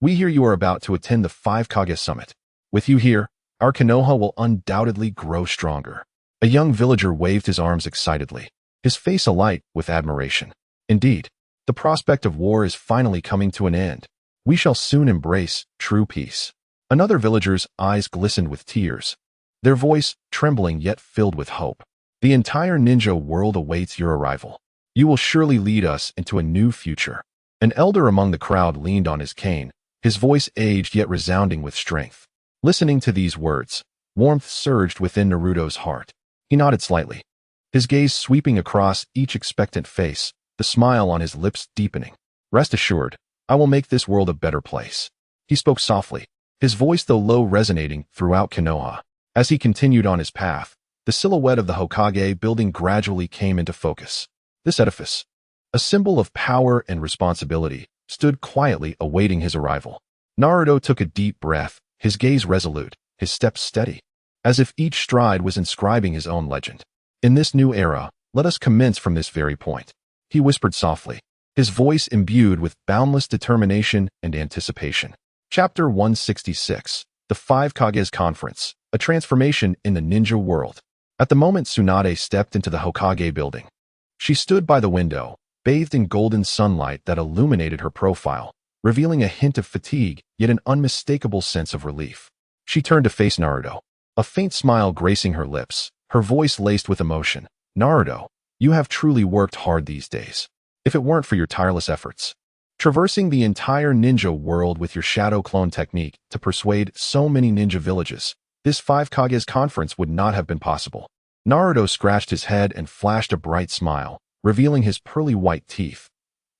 [SPEAKER 1] we hear you are about to attend the 5 Kage Summit. With you here, our Konoha will undoubtedly grow stronger. A young villager waved his arms excitedly, his face alight with admiration. Indeed, the prospect of war is finally coming to an end. We shall soon embrace true peace. Another villager's eyes glistened with tears, their voice trembling yet filled with hope. The entire ninja world awaits your arrival. You will surely lead us into a new future. An elder among the crowd leaned on his cane, his voice aged yet resounding with strength. Listening to these words, warmth surged within Naruto's heart. He nodded slightly, his gaze sweeping across each expectant face, the smile on his lips deepening. Rest assured, I will make this world a better place. He spoke softly, his voice though low resonating throughout Konoha. As he continued on his path, the silhouette of the Hokage building gradually came into focus. This edifice, a symbol of power and responsibility, stood quietly awaiting his arrival. Naruto took a deep breath, his gaze resolute, his steps steady, as if each stride was inscribing his own legend. In this new era, let us commence from this very point, he whispered softly, his voice imbued with boundless determination and anticipation. Chapter 166, The 5 Kages Conference, a transformation in the ninja world. At the moment Tsunade stepped into the Hokage building, she stood by the window, bathed in golden sunlight that illuminated her profile, revealing a hint of fatigue, yet an unmistakable sense of relief. She turned to face Naruto, a faint smile gracing her lips, her voice laced with emotion. Naruto, you have truly worked hard these days. If it weren't for your tireless efforts, traversing the entire ninja world with your shadow clone technique to persuade so many ninja villages, this 5 Kages conference would not have been possible. Naruto scratched his head and flashed a bright smile, revealing his pearly white teeth.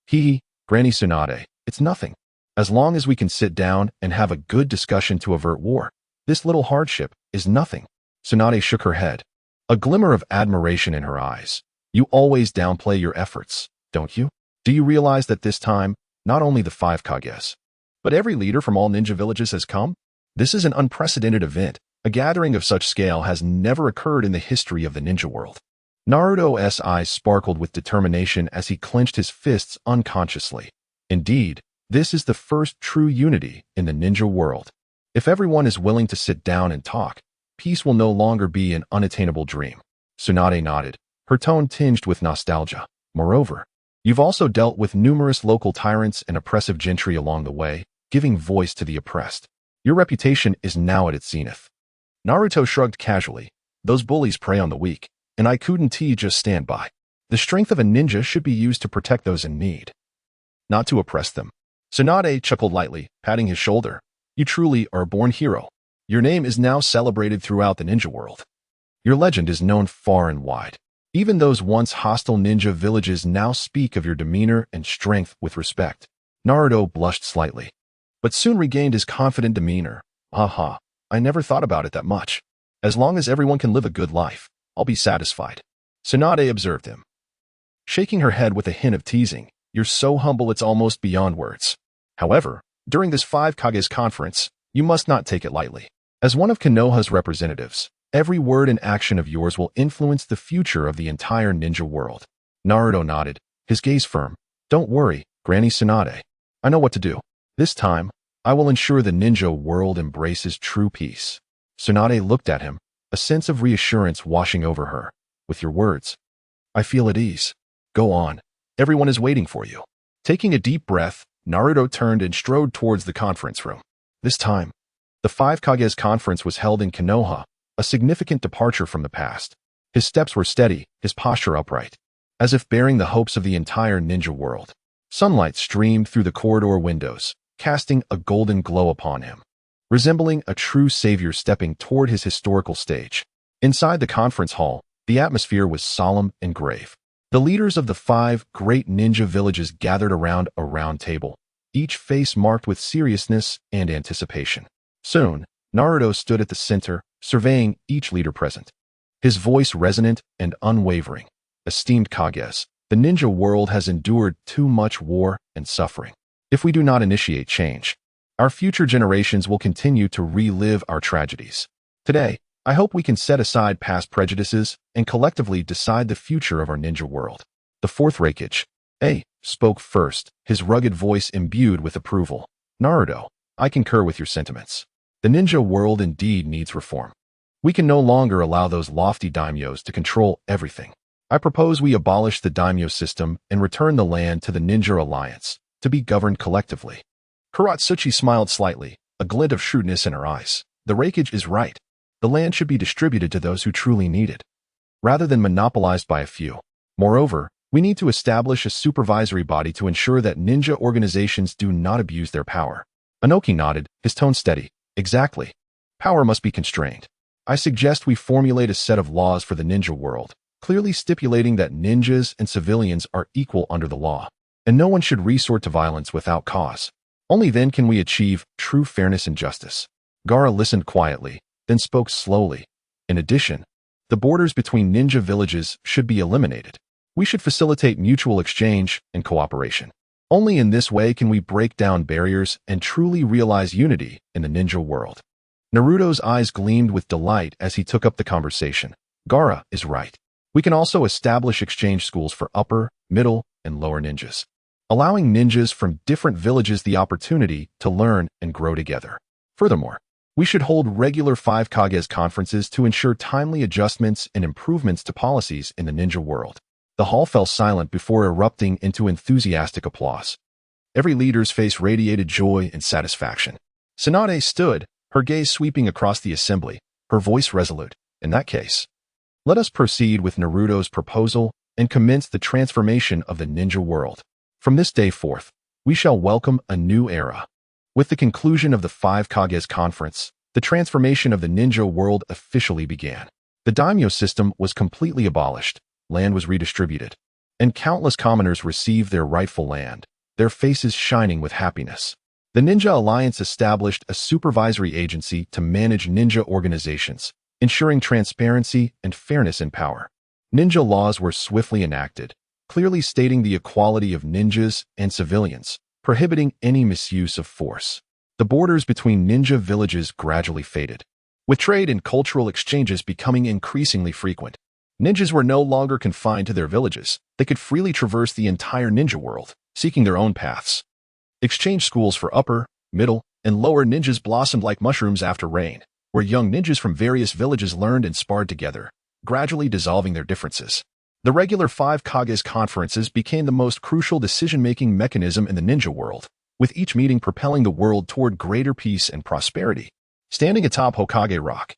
[SPEAKER 1] Hee, Granny Tsunade, it's nothing. As long as we can sit down and have a good discussion to avert war, this little hardship is nothing. Tsunade shook her head, a glimmer of admiration in her eyes. You always downplay your efforts, don't you? Do you realize that this time, not only the 5 Kages, but every leader from all ninja villages has come? This is an unprecedented event. A gathering of such scale has never occurred in the history of the ninja world. Naruto's eyes sparkled with determination as he clenched his fists unconsciously. Indeed, This is the first true unity in the ninja world. If everyone is willing to sit down and talk, peace will no longer be an unattainable dream. Tsunade nodded, her tone tinged with nostalgia. Moreover, you've also dealt with numerous local tyrants and oppressive gentry along the way, giving voice to the oppressed. Your reputation is now at its zenith. Naruto shrugged casually. Those bullies prey on the weak, and I couldn't just stand by. The strength of a ninja should be used to protect those in need, not to oppress them. Tsunade chuckled lightly, patting his shoulder. You truly are a born hero. Your name is now celebrated throughout the ninja world. Your legend is known far and wide. Even those once hostile ninja villages now speak of your demeanor and strength with respect. Naruto blushed slightly, but soon regained his confident demeanor. Haha, I never thought about it that much. As long as everyone can live a good life, I'll be satisfied. Tsunade observed him, shaking her head with a hint of teasing. You're so humble it's almost beyond words. However, during this 5 Kages conference, you must not take it lightly. As one of Konoha's representatives, every word and action of yours will influence the future of the entire ninja world. Naruto nodded, his gaze firm. Don't worry, Granny Tsunade. I know what to do. This time, I will ensure the ninja world embraces true peace. Tsunade looked at him, a sense of reassurance washing over her. With your words, I feel at ease. Go on. Everyone is waiting for you. Taking a deep breath, Naruto turned and strode towards the conference room. This time, the 5 Kages conference was held in Konoha, a significant departure from the past. His steps were steady, his posture upright, as if bearing the hopes of the entire ninja world. Sunlight streamed through the corridor windows, casting a golden glow upon him, resembling a true savior stepping toward his historical stage. Inside the conference hall, the atmosphere was solemn and grave. The leaders of the 5 great ninja villages gathered around a round table, each face marked with seriousness and anticipation. Soon, Naruto stood at the center, surveying each leader present. His voice resonant and unwavering. Esteemed Kages, the ninja world has endured too much war and suffering. If we do not initiate change, our future generations will continue to relive our tragedies. Today, I hope we can set aside past prejudices and collectively decide the future of our ninja world. The 4th Raikage, spoke first, his rugged voice imbued with approval. Naruto, I concur with your sentiments. The ninja world indeed needs reform. We can no longer allow those lofty daimyos to control everything. I propose we abolish the daimyo system and return the land to the Ninja Alliance, to be governed collectively. Kurotsuchi smiled slightly, a glint of shrewdness in her eyes. The Raikage is right. The land should be distributed to those who truly need it, rather than monopolized by a few. Moreover, we need to establish a supervisory body to ensure that ninja organizations do not abuse their power. Inoki nodded, his tone steady. Exactly. Power must be constrained. I suggest we formulate a set of laws for the ninja world, clearly stipulating that ninjas and civilians are equal under the law, and no one should resort to violence without cause. Only then can we achieve true fairness and justice. Gaara listened quietly, then spoke slowly. In addition, the borders between ninja villages should be eliminated. We should facilitate mutual exchange and cooperation. Only in this way can we break down barriers and truly realize unity in the ninja world. Naruto's eyes gleamed with delight as he took up the conversation. Gaara is right. We can also establish exchange schools for upper, middle, and lower ninjas, allowing ninjas from different villages the opportunity to learn and grow together. Furthermore, we should hold regular 5 Kages conferences to ensure timely adjustments and improvements to policies in the ninja world. The hall fell silent before erupting into enthusiastic applause. Every leader's face radiated joy and satisfaction. Tsunade stood, her gaze sweeping across the assembly, her voice resolute. In that case, let us proceed with Naruto's proposal and commence the transformation of the ninja world. From this day forth, we shall welcome a new era. With the conclusion of the 5 Kages conference, the transformation of the ninja world officially began. The daimyo system was completely abolished, land was redistributed, and countless commoners received their rightful land, their faces shining with happiness. The Ninja Alliance established a supervisory agency to manage ninja organizations, ensuring transparency and fairness in power. Ninja laws were swiftly enacted, clearly stating the equality of ninjas and civilians, prohibiting any misuse of force. The borders between ninja villages gradually faded, with trade and cultural exchanges becoming increasingly frequent. Ninjas were no longer confined to their villages. They could freely traverse the entire ninja world, seeking their own paths. Exchange schools for upper, middle, and lower ninjas blossomed like mushrooms after rain, where young ninjas from various villages learned and sparred together, gradually dissolving their differences. The regular 5 Kages conferences became the most crucial decision-making mechanism in the ninja world, with each meeting propelling the world toward greater peace and prosperity. Standing atop Hokage Rock,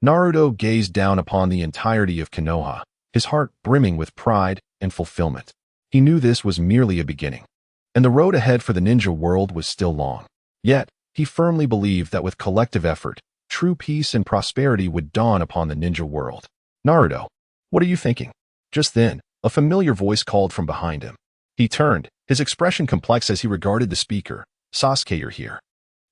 [SPEAKER 1] Naruto gazed down upon the entirety of Konoha, his heart brimming with pride and fulfillment. He knew this was merely a beginning, and the road ahead for the ninja world was still long. Yet, he firmly believed that with collective effort, true peace and prosperity would dawn upon the ninja world. Naruto, what are you thinking? Just then, a familiar voice called from behind him. He turned, his expression complex as he regarded the speaker. Sasuke, you're here.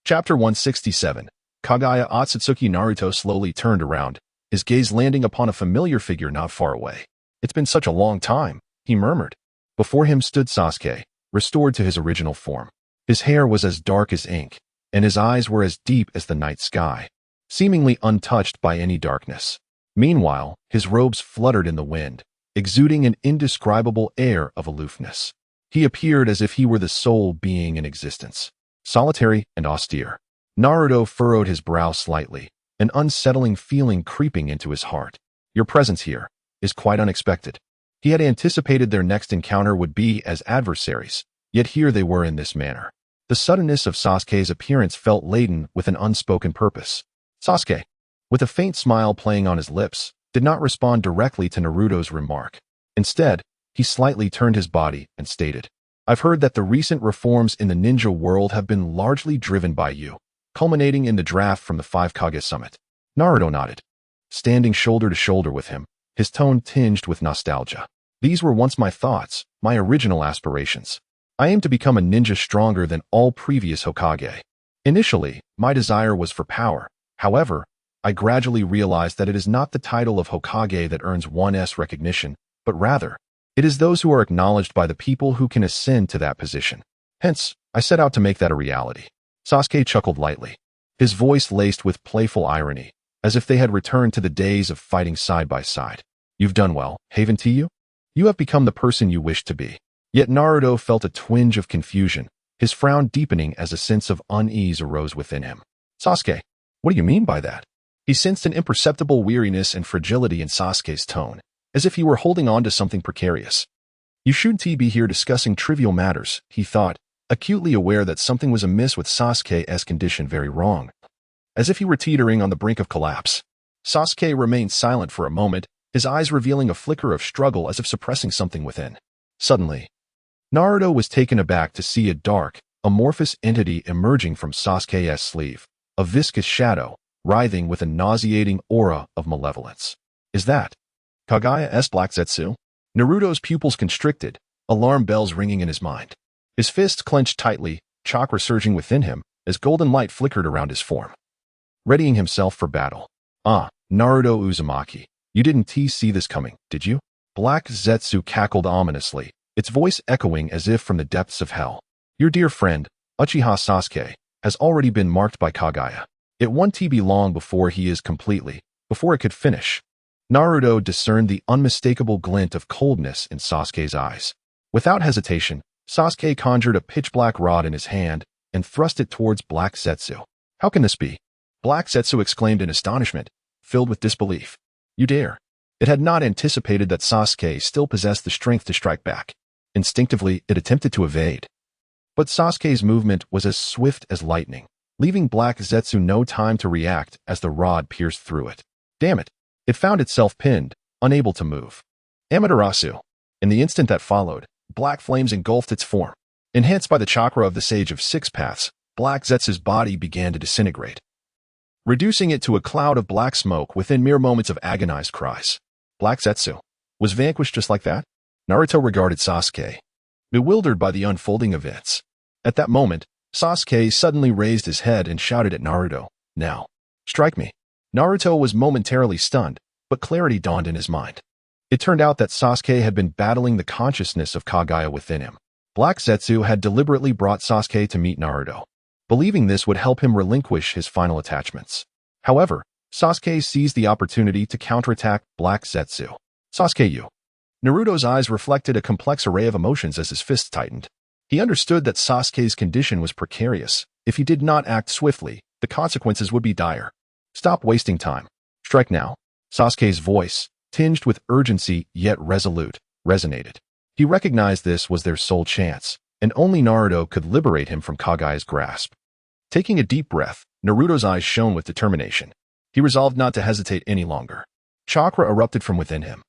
[SPEAKER 1] Chapter 167. Kage Otsutsuki. Naruto slowly turned around, his gaze landing upon a familiar figure not far away. It's been such a long time, he murmured. Before him stood Sasuke, restored to his original form. His hair was as dark as ink, and his eyes were as deep as the night sky, seemingly untouched by any darkness. Meanwhile, his robes fluttered in the wind, exuding an indescribable air of aloofness. He appeared as if he were the sole being in existence, solitary and austere. Naruto furrowed his brow slightly, an unsettling feeling creeping into his heart. Your presence here is quite unexpected. He had anticipated their next encounter would be as adversaries, yet here they were in this manner. The suddenness of Sasuke's appearance felt laden with an unspoken purpose. Sasuke, with a faint smile playing on his lips, did not respond directly to Naruto's remark. Instead, he slightly turned his body and stated, I've heard that the recent reforms in the ninja world have been largely driven by you, culminating in the draft from the 5 Kage Summit. Naruto nodded, standing shoulder to shoulder with him, his tone tinged with nostalgia. These were once my thoughts, my original aspirations. I aim to become a ninja stronger than all previous Hokage. Initially, my desire was for power. However, I gradually realized that it is not the title of Hokage that earns one's recognition, but rather, it is those who are acknowledged by the people who can ascend to that position. Hence, I set out to make that a reality. Sasuke chuckled lightly, his voice laced with playful irony, as if they had returned to the days of fighting side by side. You've done well, haven't you? You have become the person you wished to be. Yet Naruto felt a twinge of confusion, his frown deepening as a sense of unease arose within him. Sasuke, what do you mean by that? He sensed an imperceptible weariness and fragility in Sasuke's tone, as if he were holding on to something precarious. You shouldn't be here discussing trivial matters, he thought, acutely aware that something was amiss with Sasuke's condition very wrong. As if he were teetering on the brink of collapse. Sasuke remained silent for a moment, his eyes revealing a flicker of struggle as if suppressing something within. Suddenly, Naruto was taken aback to see a dark, amorphous entity emerging from Sasuke's sleeve, a viscous shadow, writhing with a nauseating aura of malevolence. Is that Kage's Black Zetsu? Naruto's pupils constricted, alarm bells ringing in his mind. His fists clenched tightly, chakra surging within him, as golden light flickered around his form. Readying himself for battle. Naruto Uzumaki, you didn't see this coming, did you? Black Zetsu cackled ominously, its voice echoing as if from the depths of hell. Your dear friend, Uchiha Sasuke, has already been marked by Kage. It won't be long before it could finish. Naruto discerned the unmistakable glint of coldness in Sasuke's eyes. Without hesitation, Sasuke conjured a pitch-black rod in his hand and thrust it towards Black Zetsu. How can this be? Black Zetsu exclaimed in astonishment, filled with disbelief. You dare. It had not anticipated that Sasuke still possessed the strength to strike back. Instinctively, it attempted to evade. But Sasuke's movement was as swift as lightning, leaving Black Zetsu no time to react as the rod pierced through it. Damn it. It found itself pinned, unable to move. Amaterasu. In the instant that followed, black flames engulfed its form. Enhanced by the chakra of the Sage of Six Paths, Black Zetsu's body began to disintegrate, reducing it to a cloud of black smoke within mere moments of agonized cries. Black Zetsu was vanquished just like that? Naruto regarded Sasuke, bewildered by the unfolding events. At that moment, Sasuke suddenly raised his head and shouted at Naruto, Now, strike me. Naruto was momentarily stunned, but clarity dawned in his mind. It turned out that Sasuke had been battling the consciousness of Kage within him. Black Zetsu had deliberately brought Sasuke to meet Naruto, believing this would help him relinquish his final attachments. However, Sasuke seized the opportunity to counterattack Black Zetsu. Sasuke, you. Naruto's eyes reflected a complex array of emotions as his fists tightened. He understood that Sasuke's condition was precarious. If he did not act swiftly, the consequences would be dire. Stop wasting time. Strike now. Sasuke's voice, tinged with urgency yet resolute, resonated. He recognized this was their sole chance, and only Naruto could liberate him from Kage's grasp. Taking a deep breath, Naruto's eyes shone with determination. He resolved not to hesitate any longer. Chakra erupted from within him,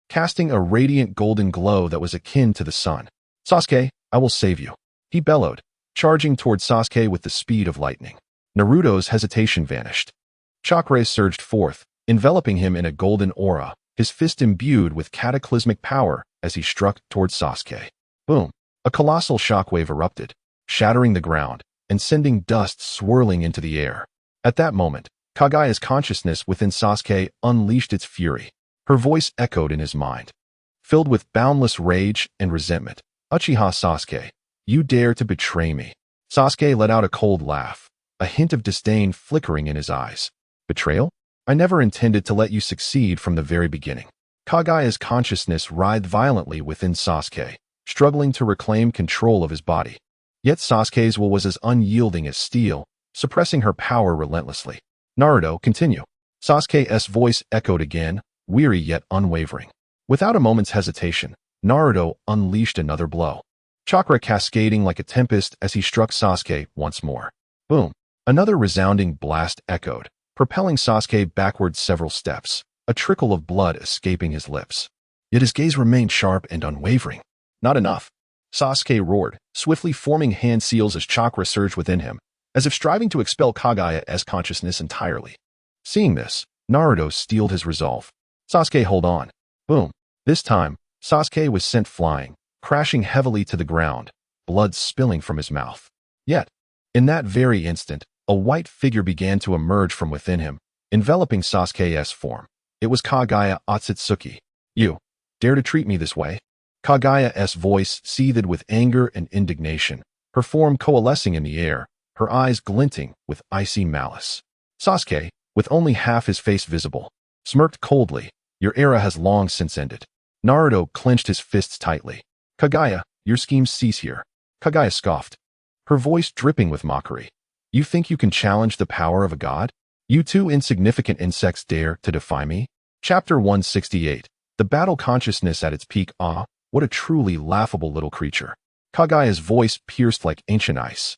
[SPEAKER 1] casting a radiant golden glow that was akin to the sun. Sasuke, I will save you, he bellowed, charging toward Sasuke with the speed of lightning. Naruto's hesitation vanished. Chakra surged forth, enveloping him in a golden aura, his fist imbued with cataclysmic power as he struck toward Sasuke. Boom! A colossal shockwave erupted, shattering the ground and sending dust swirling into the air. At that moment, Kage's consciousness within Sasuke unleashed its fury. Her voice echoed in his mind, filled with boundless rage and resentment. Uchiha Sasuke, you dare to betray me. Sasuke let out a cold laugh, a hint of disdain flickering in his eyes. Betrayal? I never intended to let you succeed from the very beginning. Kage's consciousness writhed violently within Sasuke, struggling to reclaim control of his body. Yet Sasuke's will was as unyielding as steel, suppressing her power relentlessly. Naruto, continue. Sasuke's voice echoed again, weary yet unwavering. Without a moment's hesitation, Naruto unleashed another blow, chakra cascading like a tempest as he struck Sasuke once more. Boom! Another resounding blast echoed, propelling Sasuke backward several steps, a trickle of blood escaping his lips. Yet his gaze remained sharp and unwavering. Not enough. Sasuke roared, swiftly forming hand seals as chakra surged within him, as if striving to expel Kage's consciousness entirely. Seeing this, Naruto steeled his resolve. Sasuke, hold on. Boom. This time, Sasuke was sent flying, crashing heavily to the ground, blood spilling from his mouth. Yet, in that very instant, a white figure began to emerge from within him, enveloping Sasuke's form. It was Kage Otsutsuki. You dare to treat me this way? Kage's voice seethed with anger and indignation, her form coalescing in the air, her eyes glinting with icy malice. Sasuke, with only half his face visible, smirked coldly. Your era has long since ended. Naruto clenched his fists tightly. Kage, your schemes cease here. Kage scoffed, her voice dripping with mockery. You think you can challenge the power of a god? You two insignificant insects dare to defy me? Chapter 168. The battle consciousness at its peak. Ah, what a truly laughable little creature. Kage's voice pierced like ancient ice,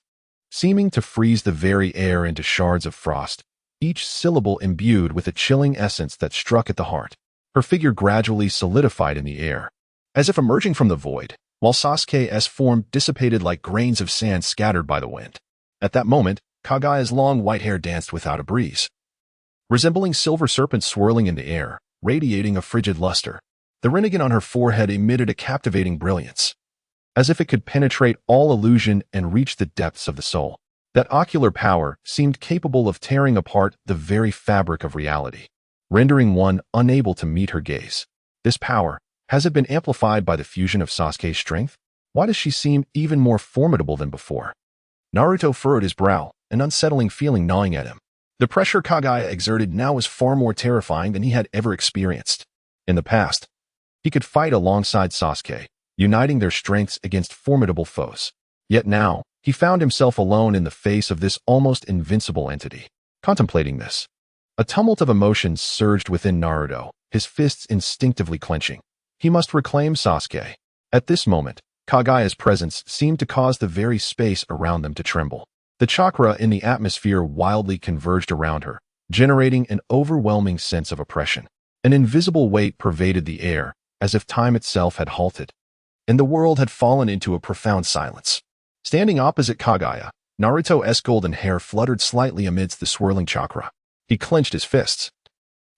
[SPEAKER 1] seeming to freeze the very air into shards of frost, each syllable imbued with a chilling essence that struck at the heart. Her figure gradually solidified in the air, as if emerging from the void, while Sasuke's form dissipated like grains of sand scattered by the wind. At that moment, Kage's long white hair danced without a breeze, resembling silver serpents swirling in the air, radiating a frigid luster. The rinnegan on her forehead emitted a captivating brilliance, as if it could penetrate all illusion and reach the depths of the soul. That ocular power seemed capable of tearing apart the very fabric of reality, rendering one unable to meet her gaze. This power, has it been amplified by the fusion of Sasuke's strength? Why does she seem even more formidable than before? Naruto furrowed his brow, an unsettling feeling gnawing at him. The pressure Kage exerted now was far more terrifying than he had ever experienced. In the past, he could fight alongside Sasuke, uniting their strengths against formidable foes. Yet now, he found himself alone in the face of this almost invincible entity. Contemplating this, a tumult of emotions surged within Naruto, his fists instinctively clenching. He must reclaim Sasuke. At this moment, Kage's presence seemed to cause the very space around them to tremble. The chakra in the atmosphere wildly converged around her, generating an overwhelming sense of oppression. An invisible weight pervaded the air, as if time itself had halted, and the world had fallen into a profound silence. Standing opposite Kage, Naruto's golden hair fluttered slightly amidst the swirling chakra. He clenched his fists,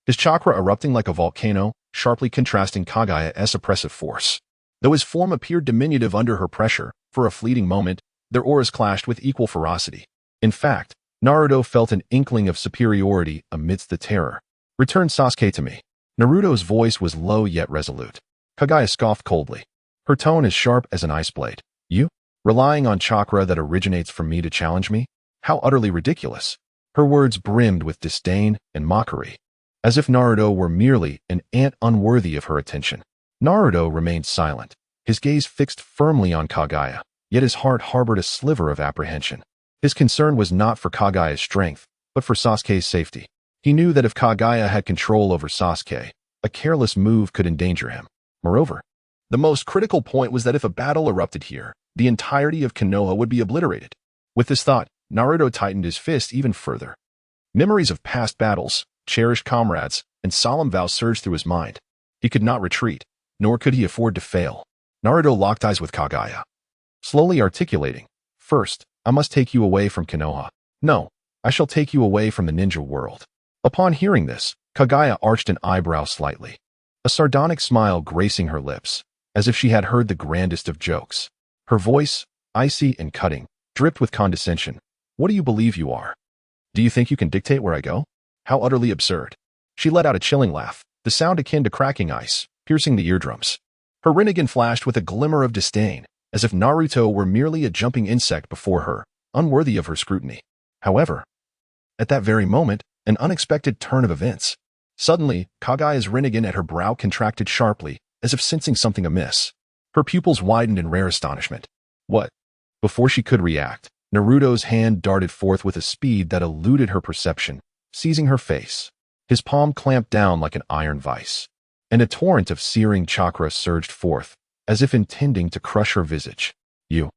[SPEAKER 1] his chakra erupting like a volcano, sharply contrasting Kage's oppressive force. Though his form appeared diminutive under her pressure, for a fleeting moment, their auras clashed with equal ferocity. In fact, Naruto felt an inkling of superiority amidst the terror. Return Sasuke to me. Naruto's voice was low yet resolute. Kage scoffed coldly, her tone as sharp as an ice blade. You? Relying on chakra that originates from me to challenge me? How utterly ridiculous. Her words brimmed with disdain and mockery, as if Naruto were merely an ant unworthy of her attention. Naruto remained silent, his gaze fixed firmly on Kage. yet his heart harbored a sliver of apprehension. His concern was not for Kagaya's strength, but for Sasuke's safety. He knew that if Kagaya had control over Sasuke, a careless move could endanger him. Moreover, the most critical point was that if a battle erupted here, the entirety of Konoha would be obliterated. With this thought, Naruto tightened his fist even further. Memories of past battles, cherished comrades, and solemn vows surged through his mind. He could not retreat, nor could he afford to fail. Naruto locked eyes with Kagaya, slowly articulating, "First, I must take you away from Konoha. No, I shall take you away from the ninja world." Upon hearing this, Kagaya arched an eyebrow slightly, a sardonic smile gracing her lips, as if she had heard the grandest of jokes. Her voice, icy and cutting, dripped with condescension. "What do you believe you are? Do you think you can dictate where I go? How utterly absurd." She let out a chilling laugh, the sound akin to cracking ice, piercing the eardrums. Her Rinnegan flashed with a glimmer of disdain, as if Naruto were merely a jumping insect before her, unworthy of her scrutiny. However, at that very moment, an unexpected turn of events. Suddenly, Kagaya's Rinnegan at her brow contracted sharply, as if sensing something amiss. Her pupils widened in rare astonishment. What? Before she could react, Naruto's hand darted forth with a speed that eluded her perception, seizing her face. His palm clamped down like an iron vice, and a torrent of searing chakra surged forth, as if intending to crush her visage. "You."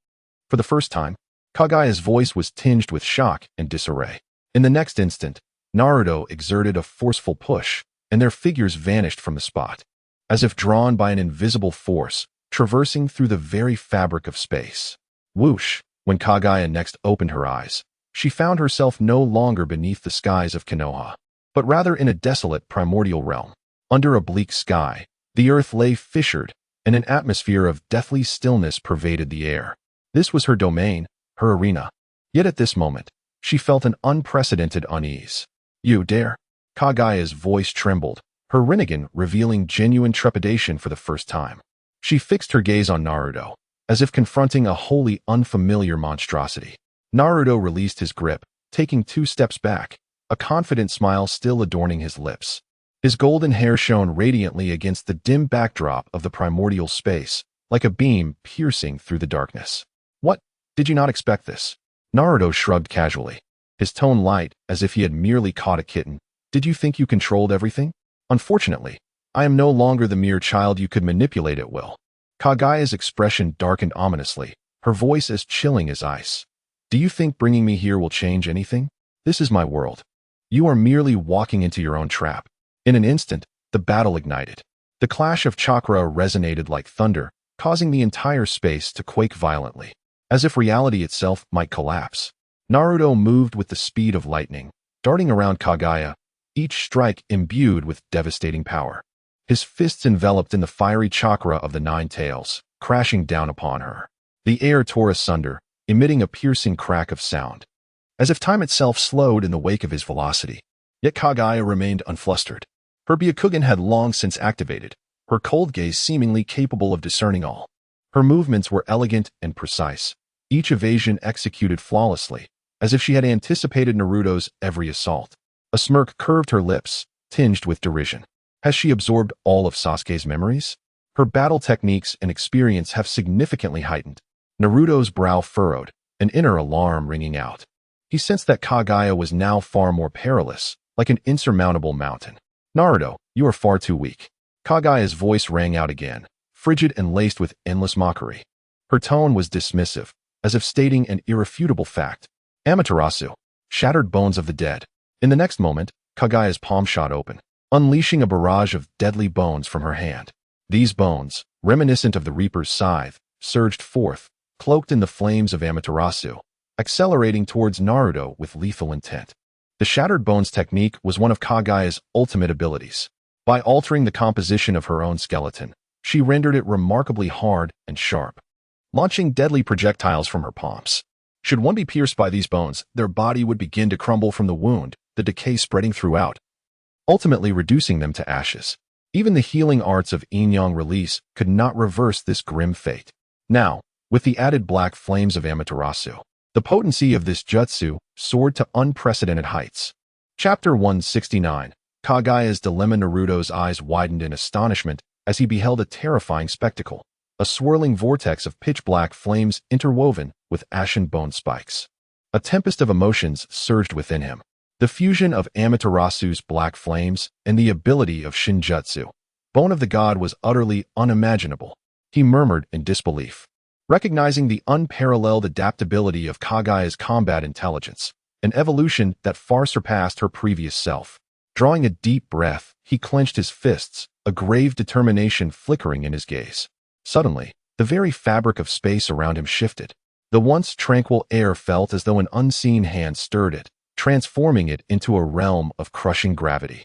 [SPEAKER 1] For the first time, Kagaya's voice was tinged with shock and disarray. In the next instant, Naruto exerted a forceful push, and their figures vanished from the spot, as if drawn by an invisible force, traversing through the very fabric of space. Whoosh! When Kagaya next opened her eyes, she found herself no longer beneath the skies of Konoha, but rather in a desolate primordial realm. Under a bleak sky, the earth lay fissured, and an atmosphere of deathly stillness pervaded the air. This was her domain, her arena. Yet at this moment, she felt an unprecedented unease. "You dare?" Kagaya's voice trembled, her Rinnegan revealing genuine trepidation for the first time. She fixed her gaze on Naruto, as if confronting a wholly unfamiliar monstrosity. Naruto released his grip, taking 2 steps back, a confident smile still adorning his lips. His golden hair shone radiantly against the dim backdrop of the primordial space, like a beam piercing through the darkness. "What? Did you not expect this?" Naruto shrugged casually, his tone light as if he had merely caught a kitten. "Did you think you controlled everything? Unfortunately, I am no longer the mere child you could manipulate at will." Kagaya's expression darkened ominously, her voice as chilling as ice. "Do you think bringing me here will change anything? This is my world. You are merely walking into your own trap." In an instant, the battle ignited. The clash of chakra resonated like thunder, causing the entire space to quake violently, as if reality itself might collapse. Naruto moved with the speed of lightning, darting around Kagaya, each strike imbued with devastating power. His fists enveloped in the fiery chakra of the 9 tails, crashing down upon her. The air tore asunder, emitting a piercing crack of sound, as if time itself slowed in the wake of his velocity. Yet Kagaya remained unflustered. Her Byakugan had long since activated, her cold gaze seemingly capable of discerning all. Her movements were elegant and precise, each evasion executed flawlessly, as if she had anticipated Naruto's every assault. A smirk curved her lips, tinged with derision. Has she absorbed all of Sasuke's memories? Her battle techniques and experience have significantly heightened. Naruto's brow furrowed, an inner alarm ringing out. He sensed that Kagaya was now far more perilous, like an insurmountable mountain. "Naruto, you are far too weak." Kagaya's voice rang out again, frigid and laced with endless mockery. Her tone was dismissive, as if stating an irrefutable fact. "Amaterasu, shattered bones of the dead." In the next moment, Kagaya's palm shot open, unleashing a barrage of deadly bones from her hand. These bones, reminiscent of the Reaper's scythe, surged forth, cloaked in the flames of Amaterasu, accelerating towards Naruto with lethal intent. The Shattered Bones technique was one of Kagaya's ultimate abilities. By altering the composition of her own skeleton, she rendered it remarkably hard and sharp, launching deadly projectiles from her palms. Should one be pierced by these bones, their body would begin to crumble from the wound, the decay spreading throughout, ultimately reducing them to ashes. Even the healing arts of Yin-Yang release could not reverse this grim fate. Now, with the added black flames of Amaterasu, the potency of this jutsu soared to unprecedented heights. Chapter 169. Kagaya's Dilemma. Naruto's eyes widened in astonishment as he beheld a terrifying spectacle. a swirling vortex of pitch-black flames interwoven with ashen bone spikes. A tempest of emotions surged within him. The fusion of Amaterasu's black flames and the ability of Shinjutsu, Bone of the God, was utterly unimaginable. He murmured in disbelief, recognizing the unparalleled adaptability of Kage's combat intelligence, an evolution that far surpassed her previous self. Drawing a deep breath, he clenched his fists, a grave determination flickering in his gaze. Suddenly, the very fabric of space around him shifted. The once tranquil air felt as though an unseen hand stirred it, transforming it into a realm of crushing gravity.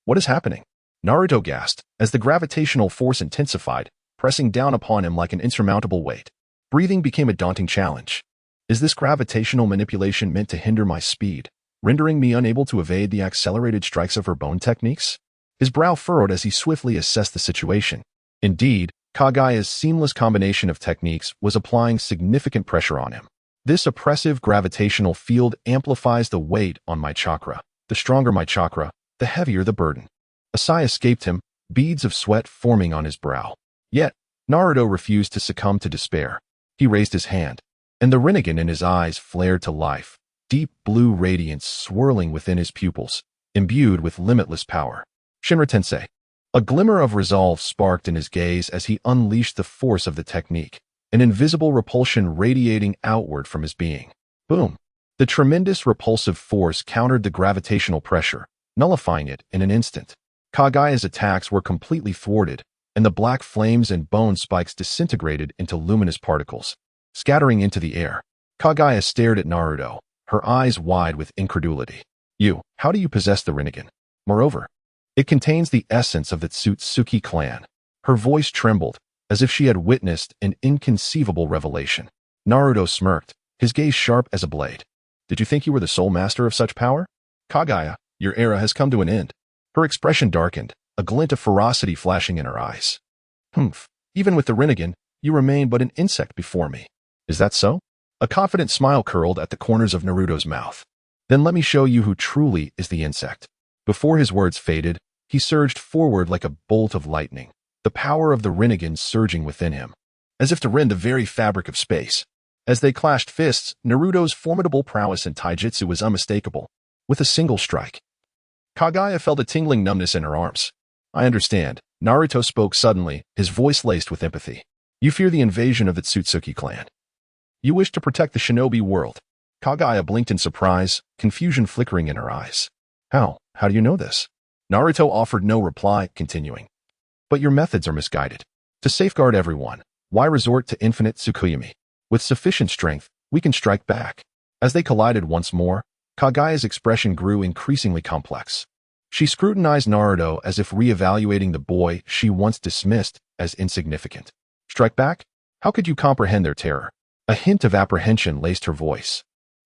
[SPEAKER 1] What is happening? Naruto gasped as the gravitational force intensified, pressing down upon him like an insurmountable weight. Breathing became a daunting challenge. Is this gravitational manipulation meant to hinder my speed, rendering me unable to evade the accelerated strikes of her bone techniques? His brow furrowed as he swiftly assessed the situation. Indeed, Kage's seamless combination of techniques was applying significant pressure on him. This oppressive gravitational field amplifies the weight on my chakra. The stronger my chakra, the heavier the burden. A sigh escaped him, beads of sweat forming on his brow. Yet, Naruto refused to succumb to despair. He raised his hand, and the Rinnegan in his eyes flared to life, deep blue radiance swirling within his pupils, imbued with limitless power. Shinra Tensei. A glimmer of resolve sparked in his gaze as he unleashed the force of the technique, an invisible repulsion radiating outward from his being. Boom! The tremendous repulsive force countered the gravitational pressure, nullifying it in an instant. Kage's attacks were completely thwarted, and the black flames and bone spikes disintegrated into luminous particles, scattering into the air. Kage stared at Naruto, her eyes wide with incredulity. How do you possess the Rinnegan? Moreover, it contains the essence of the Otsutsuki clan. Her voice trembled, as if she had witnessed an inconceivable revelation. Naruto smirked, his gaze sharp as a blade. Did you think you were the sole master of such power? Kage, your era has come to an end. Her expression darkened, a glint of ferocity flashing in her eyes. Even with the Rinnegan, you remain but an insect before me. Is that so? A confident smile curled at the corners of Naruto's mouth. Then let me show you who truly is the insect. Before his words faded, he surged forward like a bolt of lightning, the power of the Rinnegan surging within him, as if to rend the very fabric of space. As they clashed fists, Naruto's formidable prowess in taijutsu was unmistakable. With a single strike, Kage felt a tingling numbness in her arms. I understand. Naruto spoke suddenly, his voice laced with empathy. You fear the invasion of the Otsutsuki clan. You wish to protect the shinobi world. Kage blinked in surprise, confusion flickering in her eyes. How do you know this? Naruto offered no reply, continuing. But your methods are misguided. To safeguard everyone, why resort to infinite Tsukuyomi? With sufficient strength, we can strike back. As they collided once more, Kage's expression grew increasingly complex. She scrutinized Naruto as if re-evaluating the boy she once dismissed as insignificant. Strike back? How could you comprehend their terror? A hint of apprehension laced her voice.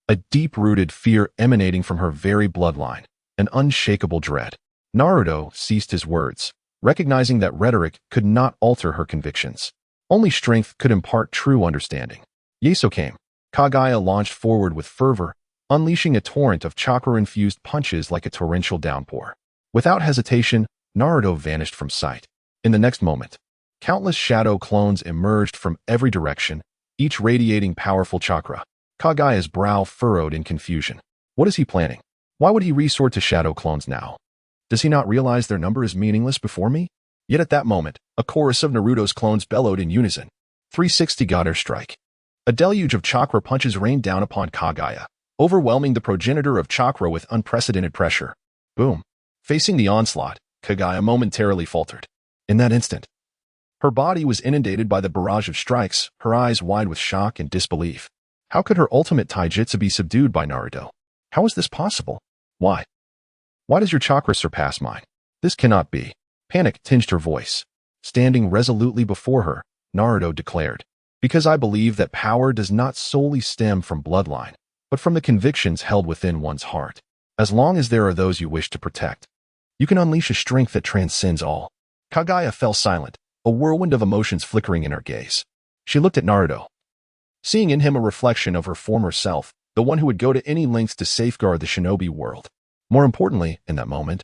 [SPEAKER 1] A deep-rooted fear emanating from her very bloodline, an unshakable dread. Naruto ceased his words, recognizing that rhetoric could not alter her convictions. Only strength could impart true understanding. Yeso came. Kage launched forward with fervor, unleashing a torrent of chakra-infused punches like a torrential downpour. Without hesitation, Naruto vanished from sight. In the next moment, countless shadow clones emerged from every direction, each radiating powerful chakra. Kage's brow furrowed in confusion. What is he planning? Why would he resort to shadow clones now? Does he not realize their number is meaningless before me? Yet at that moment, a chorus of Naruto's clones bellowed in unison. 360 Gaara strike. A deluge of chakra punches rained down upon Kage, overwhelming the progenitor of chakra with unprecedented pressure. Boom. Facing the onslaught, Kage momentarily faltered. In that instant, her body was inundated by the barrage of strikes, her eyes wide with shock and disbelief. How could her ultimate taijutsu be subdued by Naruto? How is this possible? Why? Why does your chakra surpass mine? This cannot be. Panic tinged her voice. Standing resolutely before her, Naruto declared, because I believe that power does not solely stem from bloodline, but from the convictions held within one's heart. As long as there are those you wish to protect, you can unleash a strength that transcends all. Kage fell silent, a whirlwind of emotions flickering in her gaze. She looked at Naruto, seeing in him a reflection of her former self, the one who would go to any lengths to safeguard the shinobi world. More importantly, in that moment,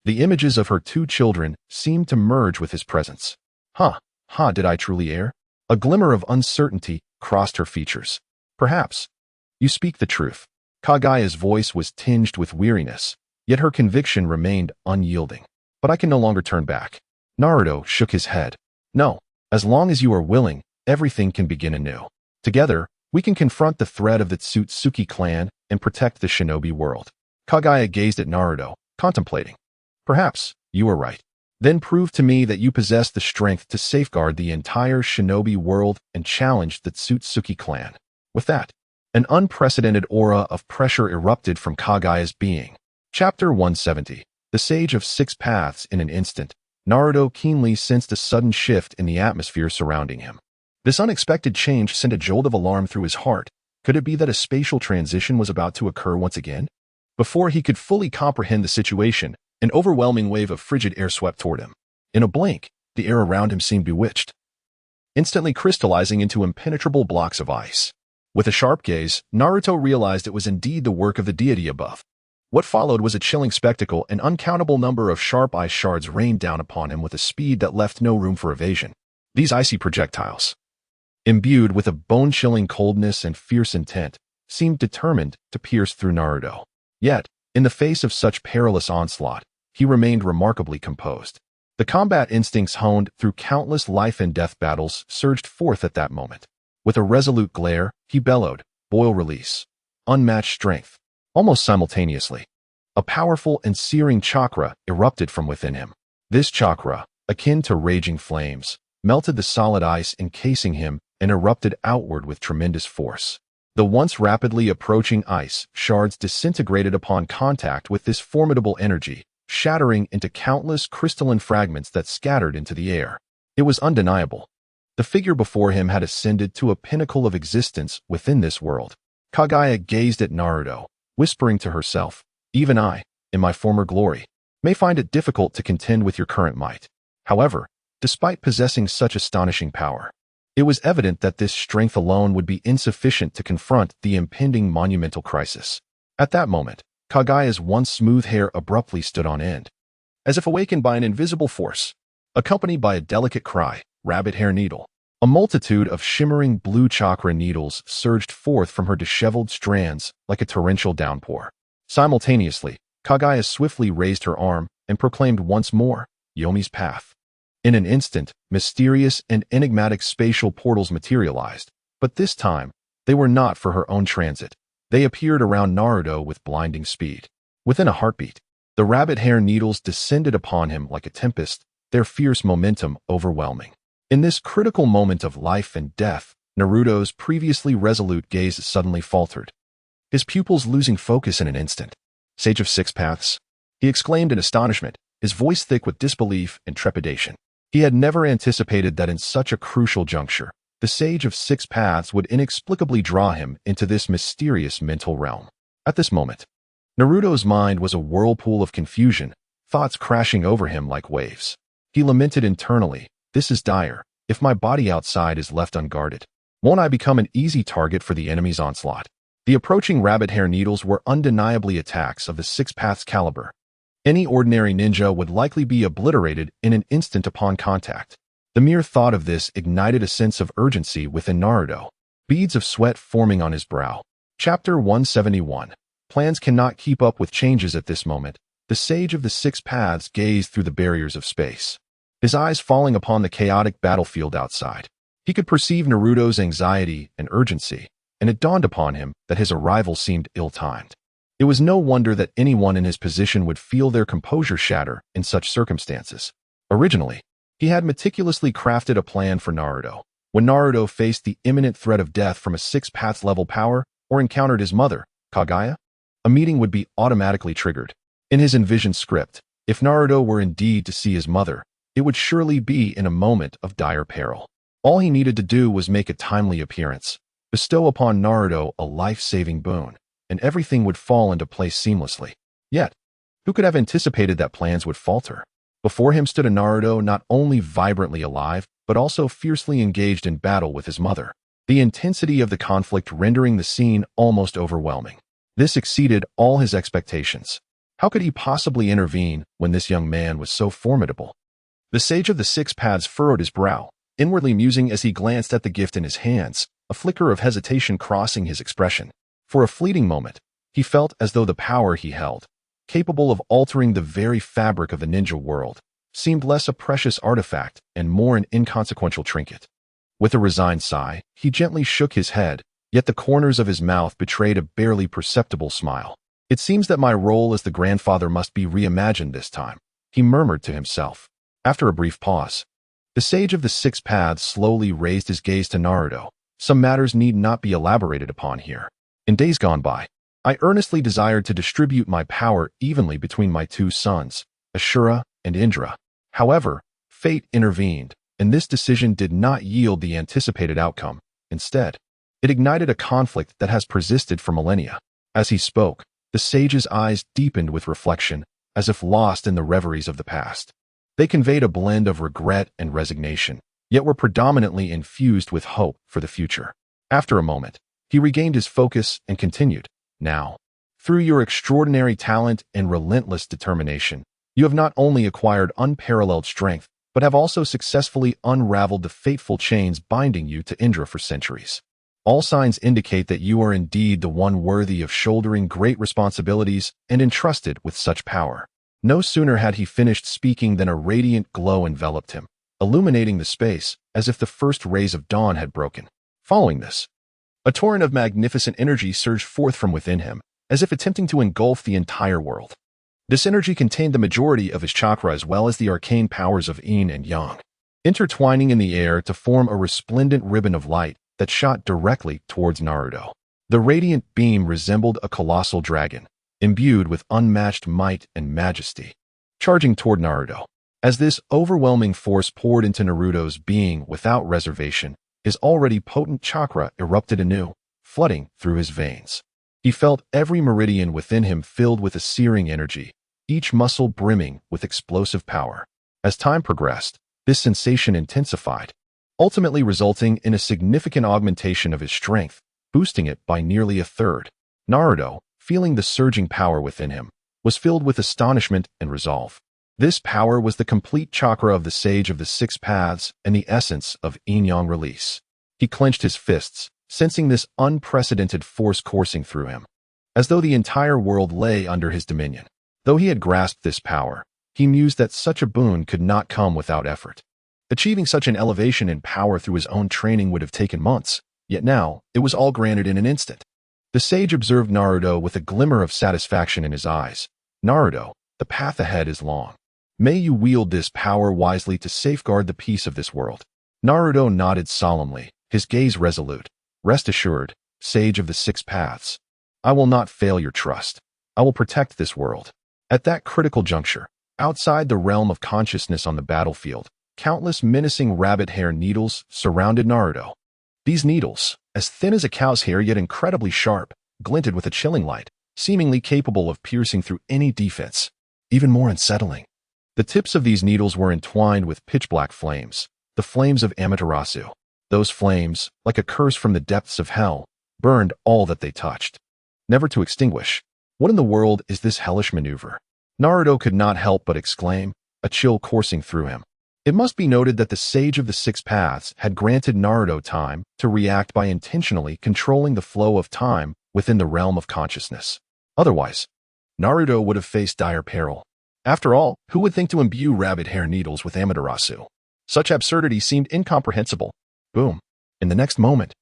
[SPEAKER 1] the images of her two children seemed to merge with his presence. Did I truly err? A glimmer of uncertainty crossed her features. Perhaps. You speak the truth. Kagaya's voice was tinged with weariness, yet her conviction remained unyielding. But I can no longer turn back. Naruto shook his head. No, as long as you are willing, everything can begin anew. Together, we can confront the threat of the Otsutsuki clan and protect the shinobi world. Kagaya gazed at Naruto, contemplating. Perhaps, you are right. Then prove to me that you possess the strength to safeguard the entire shinobi world and challenge the Otsutsuki clan. With that, an unprecedented aura of pressure erupted from Kagaya's being. Chapter 170. The Sage of Six Paths. In an instant, Naruto keenly sensed a sudden shift in the atmosphere surrounding him. This unexpected change sent a jolt of alarm through his heart. Could it be that a spatial transition was about to occur once again? Before he could fully comprehend the situation, an overwhelming wave of frigid air swept toward him. In a blink, the air around him seemed bewitched, instantly crystallizing into impenetrable blocks of ice. With a sharp gaze, Naruto realized it was indeed the work of the deity above. What followed was a chilling spectacle. An uncountable number of sharp ice shards rained down upon him with a speed that left no room for evasion. These icy projectiles, imbued with a bone-chilling coldness and fierce intent, seemed determined to pierce through Naruto. Yet, in the face of such perilous onslaught, he remained remarkably composed. The combat instincts honed through countless life-and-death battles surged forth at that moment. With a resolute glare, he bellowed, "Boil release." Unmatched strength. Almost simultaneously, a powerful and searing chakra erupted from within him. This chakra, akin to raging flames, melted the solid ice encasing him and erupted outward with tremendous force. The once rapidly approaching ice shards disintegrated upon contact with this formidable energy, shattering into countless crystalline fragments that scattered into the air. It was undeniable. The figure before him had ascended to a pinnacle of existence within this world. Kagaya gazed at Naruto, whispering to herself, "Even I, in my former glory, may find it difficult to contend with your current might." However, despite possessing such astonishing power, it was evident that this strength alone would be insufficient to confront the impending monumental crisis. At that moment, Kagaya's once smooth hair abruptly stood on end, as if awakened by an invisible force, accompanied by a delicate cry, "Rabbit hair needle." A multitude of shimmering blue chakra needles surged forth from her disheveled strands like a torrential downpour. Simultaneously, Kagaya swiftly raised her arm and proclaimed once more, "Yomi's path." In an instant, mysterious and enigmatic spatial portals materialized, but this time, they were not for her own transit. They appeared around Naruto with blinding speed. Within a heartbeat, the rabbit hair needles descended upon him like a tempest, their fierce momentum overwhelming. In this critical moment of life and death, Naruto's previously resolute gaze suddenly faltered, his pupils losing focus in an instant. "Sage of Six Paths?" he exclaimed in astonishment, his voice thick with disbelief and trepidation. He had never anticipated that in such a crucial juncture, the Sage of Six Paths would inexplicably draw him into this mysterious mental realm. At this moment, Naruto's mind was a whirlpool of confusion, thoughts crashing over him like waves. He lamented internally, "This is dire. If my body outside is left unguarded, won't I become an easy target for the enemy's onslaught?" The approaching rabbit hair needles were undeniably attacks of the Six Paths caliber. Any ordinary ninja would likely be obliterated in an instant upon contact. The mere thought of this ignited a sense of urgency within Naruto, beads of sweat forming on his brow. Chapter 171. Plans cannot keep up with changes at this moment. The Sage of the Six Paths gazed through the barriers of space, his eyes falling upon the chaotic battlefield outside. He could perceive Naruto's anxiety and urgency, and it dawned upon him that his arrival seemed ill-timed. It was no wonder that anyone in his position would feel their composure shatter in such circumstances. Originally, he had meticulously crafted a plan for Naruto. When Naruto faced the imminent threat of death from a Six Paths level power or encountered his mother, Kagaya, a meeting would be automatically triggered. In his envisioned script, if Naruto were indeed to see his mother, it would surely be in a moment of dire peril. All he needed to do was make a timely appearance, bestow upon Naruto a life-saving boon, and everything would fall into place seamlessly. Yet, who could have anticipated that plans would falter? Before him stood a Naruto not only vibrantly alive, but also fiercely engaged in battle with his mother, the intensity of the conflict rendering the scene almost overwhelming. This exceeded all his expectations. How could he possibly intervene when this young man was so formidable? The Sage of the Six Paths furrowed his brow, inwardly musing as he glanced at the gift in his hands, a flicker of hesitation crossing his expression. For a fleeting moment, he felt as though the power he held, capable of altering the very fabric of the ninja world, seemed less a precious artifact and more an inconsequential trinket. With a resigned sigh, he gently shook his head, yet the corners of his mouth betrayed a barely perceptible smile. It seems that my role as the grandfather must be reimagined this time, he murmured to himself. After a brief pause, the sage of the six paths slowly raised his gaze to Naruto. Some matters need not be elaborated upon here. In days gone by, I earnestly desired to distribute my power evenly between my two sons, Ashura and Indra. However, fate intervened, and this decision did not yield the anticipated outcome. Instead, it ignited a conflict that has persisted for millennia. As he spoke, the sage's eyes deepened with reflection, as if lost in the reveries of the past. They conveyed a blend of regret and resignation, yet were predominantly infused with hope for the future. After a moment, he regained his focus and continued, "Now, through your extraordinary talent and relentless determination, you have not only acquired unparalleled strength, but have also successfully unraveled the fateful chains binding you to Indra for centuries. All signs indicate that you are indeed the one worthy of shouldering great responsibilities and entrusted with such power." No sooner had he finished speaking than a radiant glow enveloped him, illuminating the space as if the first rays of dawn had broken. Following this, a torrent of magnificent energy surged forth from within him, as if attempting to engulf the entire world. This energy contained the majority of his chakra as well as the arcane powers of yin and yang, intertwining in the air to form a resplendent ribbon of light that shot directly towards Naruto. The radiant beam resembled a colossal dragon, imbued with unmatched might and majesty, charging toward Naruto. As this overwhelming force poured into Naruto's being without reservation, his already potent chakra erupted anew, flooding through his veins. He felt every meridian within him filled with a searing energy, each muscle brimming with explosive power. As time progressed, this sensation intensified, ultimately resulting in a significant augmentation of his strength, boosting it by nearly a third. Naruto, feeling the surging power within him, was filled with astonishment and resolve. This power was the complete chakra of the Sage of the Six Paths and the essence of yin-yang release. He clenched his fists, sensing this unprecedented force coursing through him, as though the entire world lay under his dominion. Though he had grasped this power, he mused that such a boon could not come without effort. Achieving such an elevation in power through his own training would have taken months, yet now it was all granted in an instant. The sage observed Naruto with a glimmer of satisfaction in his eyes. "Naruto, the path ahead is long. May you wield this power wisely to safeguard the peace of this world." Naruto nodded solemnly, his gaze resolute. "Rest assured, Sage of the Six Paths, I will not fail your trust. I will protect this world." At that critical juncture, outside the realm of consciousness on the battlefield, countless menacing rabbit hair needles surrounded Naruto. These needles, as thin as a cow's hair yet incredibly sharp, glinted with a chilling light, seemingly capable of piercing through any defense. Even more unsettling, the tips of these needles were entwined with pitch-black flames, the flames of Amaterasu. Those flames, like a curse from the depths of hell, burned all that they touched, never to extinguish. What in the world is this hellish maneuver? Naruto could not help but exclaim, a chill coursing through him. It must be noted that the Sage of the Six Paths had granted Naruto time to react by intentionally controlling the flow of time within the realm of consciousness. Otherwise, Naruto would have faced dire peril. After all, who would think to imbue rabbit hair needles with Amaterasu? Such absurdity seemed incomprehensible. Boom. In the next moment,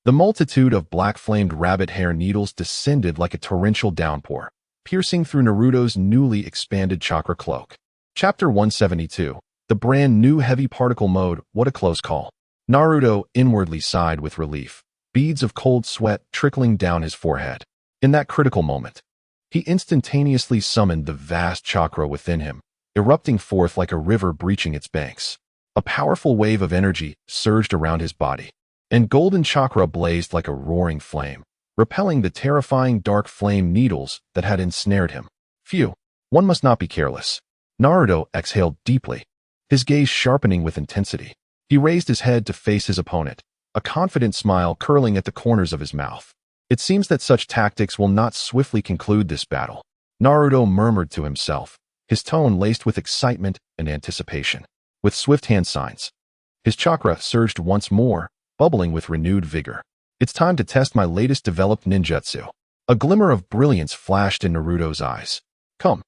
[SPEAKER 1] the multitude of black-flamed rabbit hair needles descended like a torrential downpour, piercing through Naruto's newly expanded chakra cloak. Chapter 172. The brand new heavy particle mode, what a close call. Naruto inwardly sighed with relief, beads of cold sweat trickling down his forehead. In that critical moment, he instantaneously summoned the vast chakra within him, erupting forth like a river breaching its banks. A powerful wave of energy surged around his body, and golden chakra blazed like a roaring flame, repelling the terrifying dark flame needles that had ensnared him. Phew, one must not be careless. Naruto exhaled deeply, his gaze sharpening with intensity. He raised his head to face his opponent, a confident smile curling at the corners of his mouth. It seems that such tactics will not swiftly conclude this battle. Naruto murmured to himself, his tone laced with excitement and anticipation. With swift hand signs, His chakra surged once more, bubbling with renewed vigor. It's time to test my latest developed ninjutsu. A glimmer of brilliance flashed in Naruto's eyes. Come,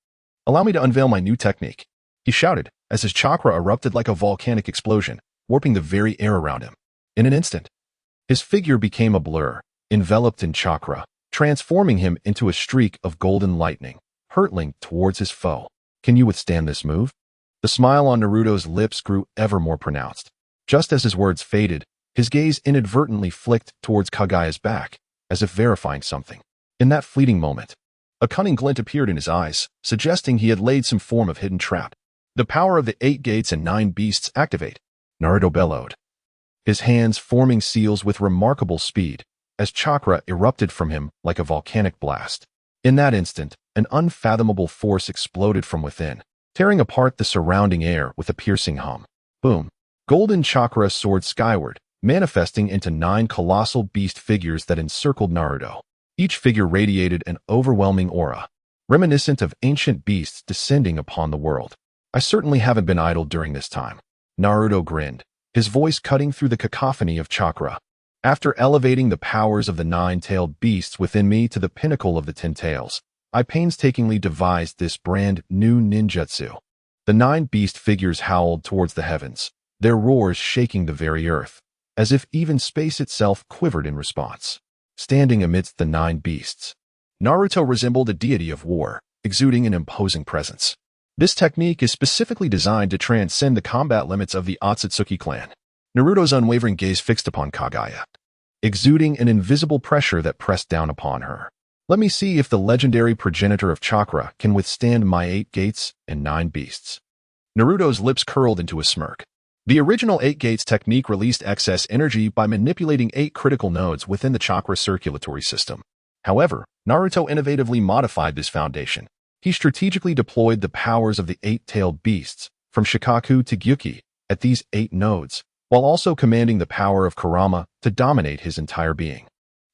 [SPEAKER 1] allow me to unveil my new technique, he shouted as his chakra erupted like a volcanic explosion, warping the very air around him. In an instant, his figure became a blur, enveloped in chakra, transforming him into a streak of golden lightning, hurtling towards his foe. Can you withstand this move? The smile on Naruto's lips grew ever more pronounced. Just as his words faded, his gaze inadvertently flicked towards Kageya's back, as if verifying something. In that fleeting moment, a cunning glint appeared in his eyes, suggesting he had laid some form of hidden trap. The power of the 8 gates and 9 beasts activate, Naruto bellowed, his hands forming seals with remarkable speed, as chakra erupted from him like a volcanic blast. In that instant, an unfathomable force exploded from within, tearing apart the surrounding air with a piercing hum. Boom! Golden chakra soared skyward, manifesting into 9 colossal beast figures that encircled Naruto. Each figure radiated an overwhelming aura, reminiscent of ancient beasts descending upon the world. I certainly haven't been idle during this time. Naruto grinned, his voice cutting through the cacophony of chakra. After elevating the powers of the 9-tailed beasts within me to the pinnacle of the 10 tails, I painstakingly devised this brand new ninjutsu. The 9 beast figures howled towards the heavens, their roars shaking the very earth, as if even space itself quivered in response. Standing amidst the 9 beasts, Naruto resembled a deity of war, exuding an imposing presence. This technique is specifically designed to transcend the combat limits of the Otsutsuki clan. Naruto's unwavering gaze fixed upon Kageya, exuding an invisible pressure that pressed down upon her. Let me see if the legendary progenitor of chakra can withstand my 8 gates and 9 beasts. Naruto's lips curled into a smirk. The original 8 gates technique released excess energy by manipulating 8 critical nodes within the chakra circulatory system. However, Naruto innovatively modified this foundation. He strategically deployed the powers of the 8-tailed beasts, from Shikaku to Gyuki, at these 8 nodes, while also commanding the power of Kurama to dominate his entire being,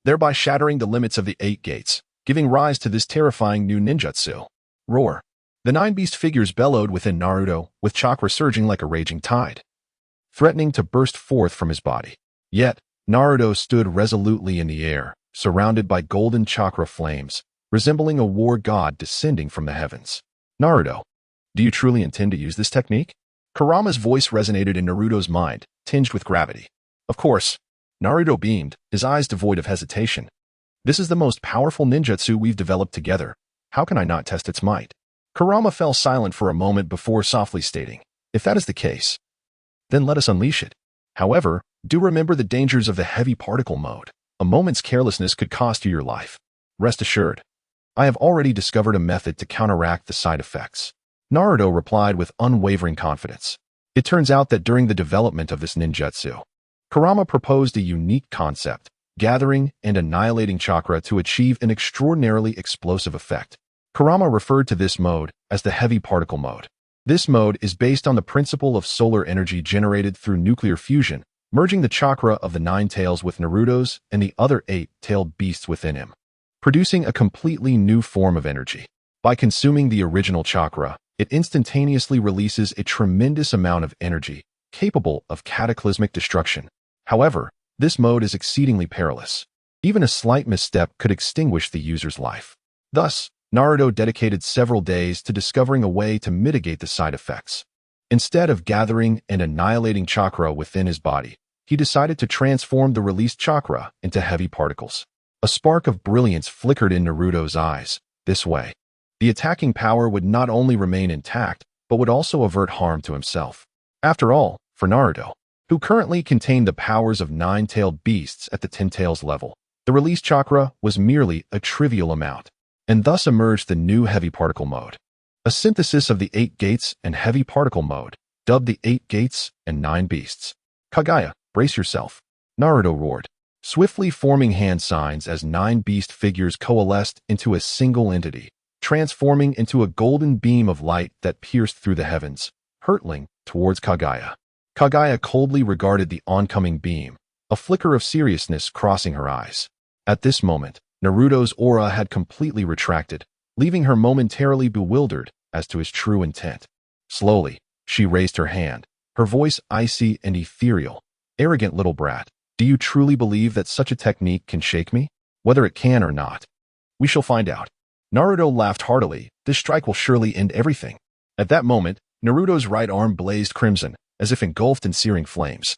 [SPEAKER 1] thereby shattering the limits of the 8 gates, giving rise to this terrifying new ninjutsu. Roar! The 9 beast figures bellowed within Naruto, with chakra surging like a raging tide, threatening to burst forth from his body. Yet, Naruto stood resolutely in the air, surrounded by golden chakra flames, resembling a war god descending from the heavens. Naruto, do you truly intend to use this technique? Kurama's voice resonated in Naruto's mind, tinged with gravity. Of course, Naruto beamed, his eyes devoid of hesitation. This is the most powerful ninjutsu we've developed together. How can I not test its might? Kurama fell silent for a moment before softly stating, if that is the case, then let us unleash it. However, do remember the dangers of the heavy particle mode. A moment's carelessness could cost you your life. Rest assured, I have already discovered a method to counteract the side effects. Naruto replied with unwavering confidence. It turns out that during the development of this ninjutsu, Kurama proposed a unique concept, gathering and annihilating chakra to achieve an extraordinarily explosive effect. Kurama referred to this mode as the heavy particle mode. This mode is based on the principle of solar energy generated through nuclear fusion, merging the chakra of the 9 tails with Naruto's and the other 8-tailed beasts within him, producing a completely new form of energy. By consuming the original chakra, it instantaneously releases a tremendous amount of energy, capable of cataclysmic destruction. However, this mode is exceedingly perilous. Even a slight misstep could extinguish the user's life. Thus, Naruto dedicated several days to discovering a way to mitigate the side effects. Instead of gathering and annihilating chakra within his body, he decided to transform the released chakra into heavy particles. A spark of brilliance flickered in Naruto's eyes. This way, the attacking power would not only remain intact, but would also avert harm to himself. After all, for Naruto, who currently contained the powers of 9-tailed beasts at the 10 tails level, the released chakra was merely a trivial amount, and thus emerged the new heavy particle mode. A synthesis of the 8 gates and heavy particle mode, dubbed the 8 gates and 9 beasts. Kageya, brace yourself, Naruto roared, swiftly forming hand signs as 9 beast figures coalesced into a single entity, transforming into a golden beam of light that pierced through the heavens, hurtling towards Kageya. Kageya coldly regarded the oncoming beam, a flicker of seriousness crossing her eyes. At this moment, Naruto's aura had completely retracted, leaving her momentarily bewildered as to his true intent. Slowly, she raised her hand, her voice icy and ethereal. Arrogant little brat, do you truly believe that such a technique can shake me? Whether it can or not, we shall find out. Naruto laughed heartily. This strike will surely end everything. At that moment, Naruto's right arm blazed crimson, as if engulfed in searing flames.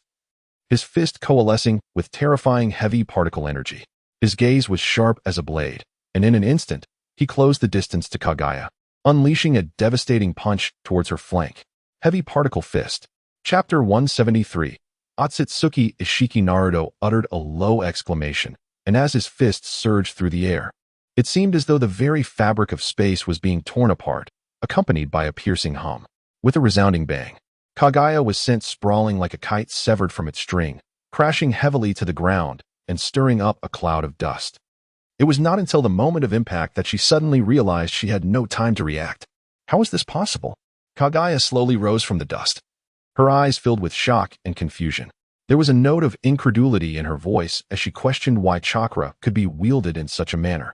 [SPEAKER 1] His fist coalescing with terrifying heavy particle energy. His gaze was sharp as a blade, and in an instant, he closed the distance to Kage, unleashing a devastating punch towards her flank. Heavy particle fist. Chapter 173. Otsutsuki Ishiki. Naruto uttered a low exclamation, and as his fists surged through the air, it seemed as though the very fabric of space was being torn apart, accompanied by a piercing hum. With a resounding bang, Kage was sent sprawling like a kite severed from its string, crashing heavily to the ground and stirring up a cloud of dust. It was not until the moment of impact that she suddenly realized she had no time to react. How was this possible? Kage slowly rose from the dust, her eyes filled with shock and confusion. There was a note of incredulity in her voice as she questioned why chakra could be wielded in such a manner.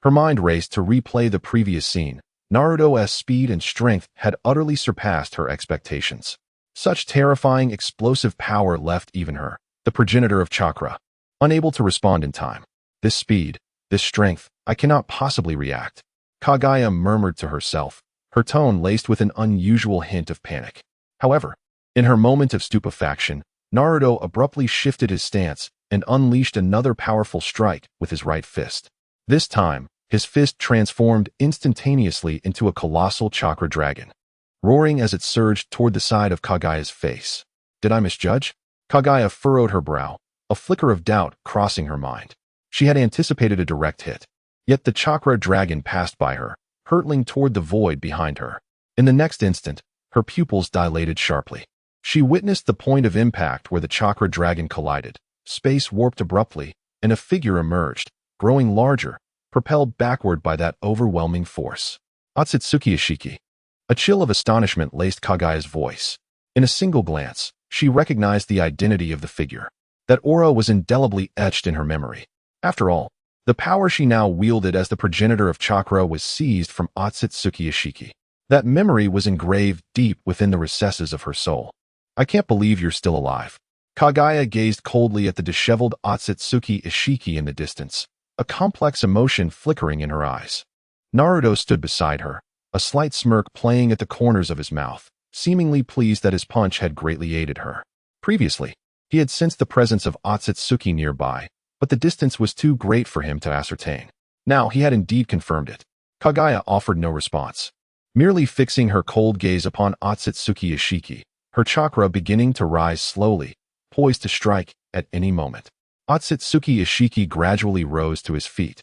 [SPEAKER 1] Her mind raced to replay the previous scene. Naruto's speed and strength had utterly surpassed her expectations. Such terrifying, explosive power left even her, the progenitor of chakra, unable to respond in time. This speed, this strength, I cannot possibly react. Kage murmured to herself, her tone laced with an unusual hint of panic. However, in her moment of stupefaction, Naruto abruptly shifted his stance and unleashed another powerful strike with his right fist. This time, his fist transformed instantaneously into a colossal chakra dragon, roaring as it surged toward the side of Kage's face. Did I misjudge? Kage furrowed her brow, a flicker of doubt crossing her mind. She had anticipated a direct hit, yet the chakra dragon passed by her, hurtling toward the void behind her. In the next instant, her pupils dilated sharply. She witnessed the point of impact where the chakra dragon collided. Space warped abruptly, and a figure emerged, growing larger, propelled backward by that overwhelming force. Otsutsuki Ishiki. A chill of astonishment laced Kage's voice. In a single glance, she recognized the identity of the figure. That aura was indelibly etched in her memory. After all, the power she now wielded as the progenitor of chakra was seized from Otsutsuki Ishiki. That memory was engraved deep within the recesses of her soul. I can't believe you're still alive. Kage gazed coldly at the disheveled Otsutsuki Ishiki in the distance, a complex emotion flickering in her eyes. Naruto stood beside her, a slight smirk playing at the corners of his mouth, seemingly pleased that his punch had greatly aided her. Previously, he had sensed the presence of Otsutsuki nearby, but the distance was too great for him to ascertain. Now he had indeed confirmed it. Kage offered no response, merely fixing her cold gaze upon Otsutsuki Ishiki, her chakra beginning to rise slowly, poised to strike at any moment. Otsutsuki Ishiki gradually rose to his feet,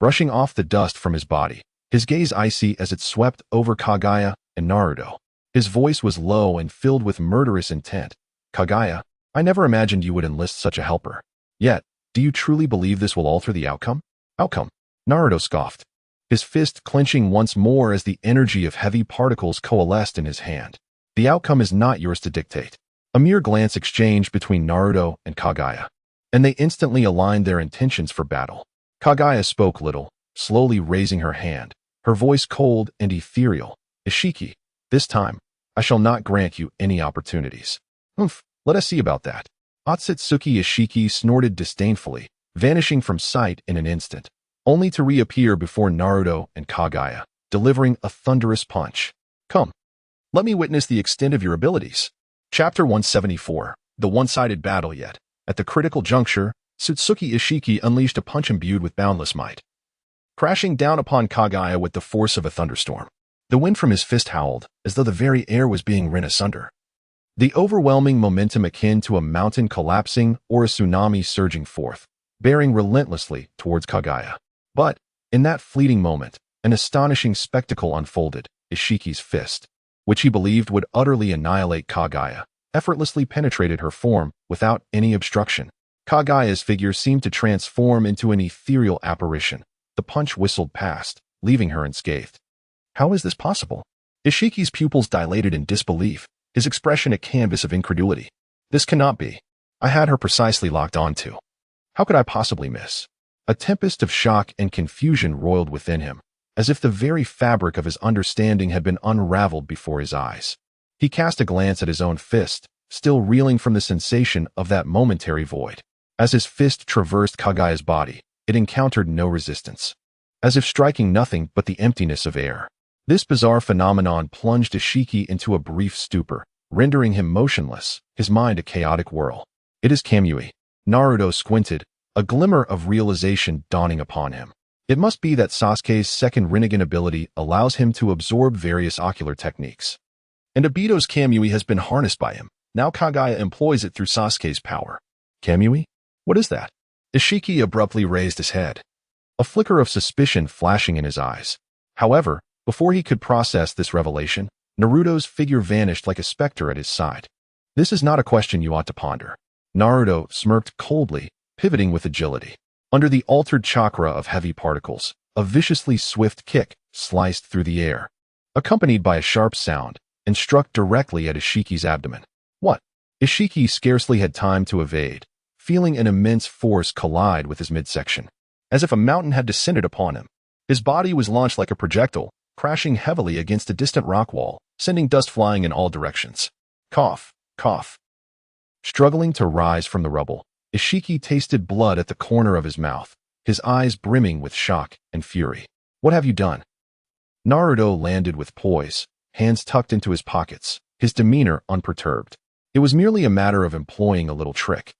[SPEAKER 1] brushing off the dust from his body, his gaze icy as it swept over Kage and Naruto. His voice was low and filled with murderous intent. Kage, I never imagined you would enlist such a helper. Yet, do you truly believe this will alter the outcome? Outcome? Naruto scoffed, his fist clenching once more as the energy of heavy particles coalesced in his hand. The outcome is not yours to dictate. A mere glance exchanged between Naruto and Kage, and they instantly aligned their intentions for battle. Kage spoke little, slowly raising her hand, her voice cold and ethereal. Ishiki, this time, I shall not grant you any opportunities. Humph, let us see about that. Otsutsuki Ishiki snorted disdainfully, vanishing from sight in an instant, only to reappear before Naruto and Kage, delivering a thunderous punch. Come, let me witness the extent of your abilities. Chapter 174. The one-sided battle yet. At the critical juncture, Otsutsuki Ishiki unleashed a punch imbued with boundless might, crashing down upon Kage with the force of a thunderstorm. The wind from his fist howled, as though the very air was being rent asunder. The overwhelming momentum akin to a mountain collapsing or a tsunami surging forth, bearing relentlessly towards Kage. But, in that fleeting moment, an astonishing spectacle unfolded. Ishiki's fist, which he believed would utterly annihilate Kage, effortlessly penetrated her form without any obstruction. Kage's figure seemed to transform into an ethereal apparition. The punch whistled past, leaving her unscathed. How is this possible? Ishiki's pupils dilated in disbelief, his expression a canvas of incredulity. This cannot be. I had her precisely locked onto. How could I possibly miss? A tempest of shock and confusion roiled within him, as if the very fabric of his understanding had been unraveled before his eyes. He cast a glance at his own fist, still reeling from the sensation of that momentary void. As his fist traversed Kage's body, it encountered no resistance, as if striking nothing but the emptiness of air. This bizarre phenomenon plunged Ishiki into a brief stupor, rendering him motionless, his mind a chaotic whirl. It is Kamui. Naruto squinted, a glimmer of realization dawning upon him. It must be that Sasuke's second Rinnegan ability allows him to absorb various ocular techniques. And Obito's Kamui has been harnessed by him. Now Kage employs it through Sasuke's power. Kamui? What is that? Ishiki abruptly raised his head, a flicker of suspicion flashing in his eyes. However, before he could process this revelation, Naruto's figure vanished like a specter at his side. This is not a question you ought to ponder. Naruto smirked coldly, pivoting with agility. Under the altered chakra of heavy particles, a viciously swift kick sliced through the air, accompanied by a sharp sound, and struck directly at Ishiki's abdomen. What? Ishiki scarcely had time to evade, feeling an immense force collide with his midsection, as if a mountain had descended upon him. His body was launched like a projectile, crashing heavily against a distant rock wall, sending dust flying in all directions. Cough, cough. Struggling to rise from the rubble, Ishiki tasted blood at the corner of his mouth, his eyes brimming with shock and fury. What have you done? Naruto landed with poise, hands tucked into his pockets, his demeanor unperturbed. It was merely a matter of employing a little trick.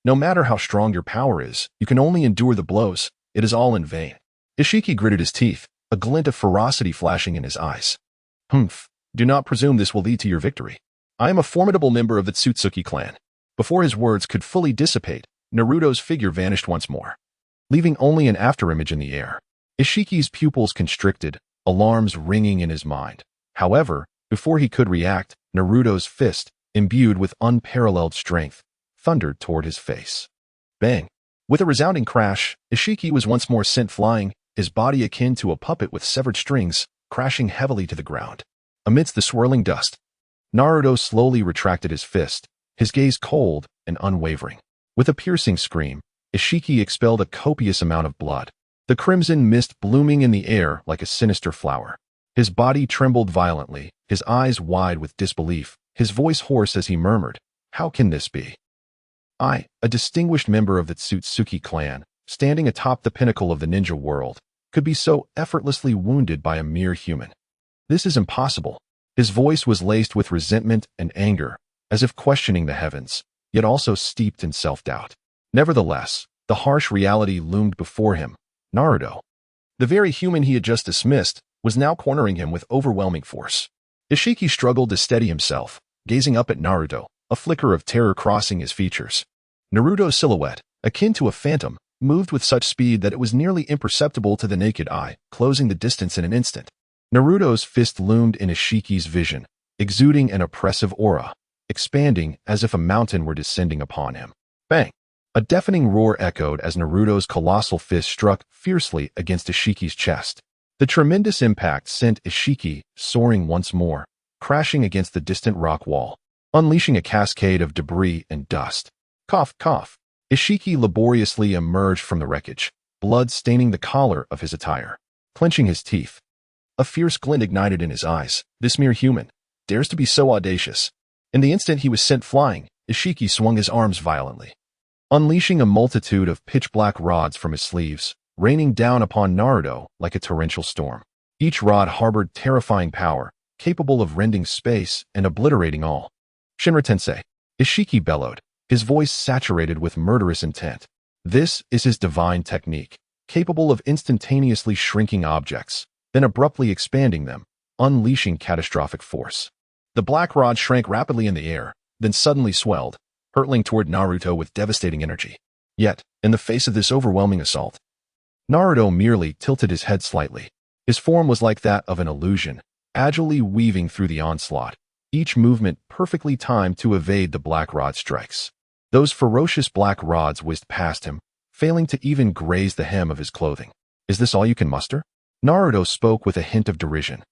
[SPEAKER 1] No matter how strong your power is, you can only endure the blows. It is all in vain. Ishiki gritted his teeth, a glint of ferocity flashing in his eyes. Humph, do not presume this will lead to your victory. I am a formidable member of the Otsutsuki clan. Before his words could fully dissipate, Naruto's figure vanished once more, leaving only an afterimage in the air. Ishiki's pupils constricted, alarms ringing in his mind. However, before he could react, Naruto's fist, imbued with unparalleled strength, thundered toward his face. Bang! With a resounding crash, Ishiki was once more sent flying, his body akin to a puppet with severed strings, crashing heavily to the ground. Amidst the swirling dust, Naruto slowly retracted his fist, his gaze cold and unwavering. With a piercing scream, Ishiki expelled a copious amount of blood, the crimson mist blooming in the air like a sinister flower. His body trembled violently, his eyes wide with disbelief, his voice hoarse as he murmured, "How can this be? I, a distinguished member of the Otsutsuki clan, standing atop the pinnacle of the ninja world, could be so effortlessly wounded by a mere human. This is impossible." His voice was laced with resentment and anger, as if questioning the heavens, yet also steeped in self-doubt. Nevertheless, the harsh reality loomed before him. Naruto, the very human he had just dismissed, was now cornering him with overwhelming force. Ishiki struggled to steady himself, gazing up at Naruto, a flicker of terror crossing his features. Naruto's silhouette, akin to a phantom, moved with such speed that it was nearly imperceptible to the naked eye, closing the distance in an instant. Naruto's fist loomed in Ishiki's vision, exuding an oppressive aura, expanding as if a mountain were descending upon him. Bang! A deafening roar echoed as Naruto's colossal fist struck fiercely against Ishiki's chest. The tremendous impact sent Ishiki soaring once more, crashing against the distant rock wall, unleashing a cascade of debris and dust. Cough, cough. Ishiki laboriously emerged from the wreckage, blood staining the collar of his attire. Clenching his teeth, a fierce glint ignited in his eyes. This mere human dares to be so audacious. In the instant he was sent flying, Ishiki swung his arms violently, unleashing a multitude of pitch-black rods from his sleeves, raining down upon Naruto like a torrential storm. Each rod harbored terrifying power, capable of rending space and obliterating all. Shinra Tensei, Ishiki bellowed, his voice saturated with murderous intent. This is his divine technique, capable of instantaneously shrinking objects, then abruptly expanding them, unleashing catastrophic force. The black rod shrank rapidly in the air, then suddenly swelled, hurtling toward Naruto with devastating energy. Yet, in the face of this overwhelming assault, Naruto merely tilted his head slightly. His form was like that of an illusion, agilely weaving through the onslaught, each movement perfectly timed to evade the black rod strikes. Those ferocious black rods whizzed past him, failing to even graze the hem of his clothing. "Is this all you can muster?" Naruto spoke with a hint of derision,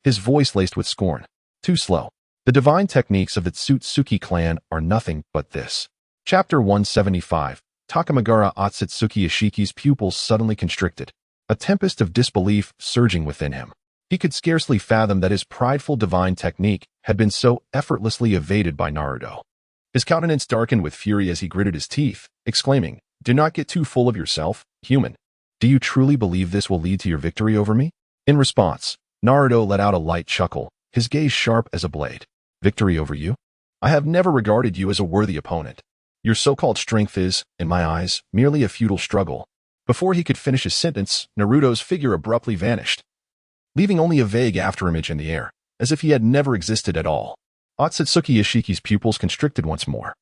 [SPEAKER 1] his voice laced with scorn. "Too slow. The divine techniques of the Otsutsuki clan are nothing but this." Chapter 175. Takamagara Otsutsuki. Ishiki's pupils suddenly constricted, a tempest of disbelief surging within him. He could scarcely fathom that his prideful divine technique had been so effortlessly evaded by Naruto. His countenance darkened with fury as he gritted his teeth, exclaiming, "Do not get too full of yourself, human. Do you truly believe this will lead to your victory over me?" In response, Naruto let out a light chuckle, his gaze sharp as a blade. "Victory over you? I have never regarded you as a worthy opponent. Your so-called strength is, in my eyes, merely a futile struggle." Before he could finish his sentence, Naruto's figure abruptly vanished, leaving only a vague afterimage in the air, as if he had never existed at all. Otsutsuki Ishiki's pupils constricted once more,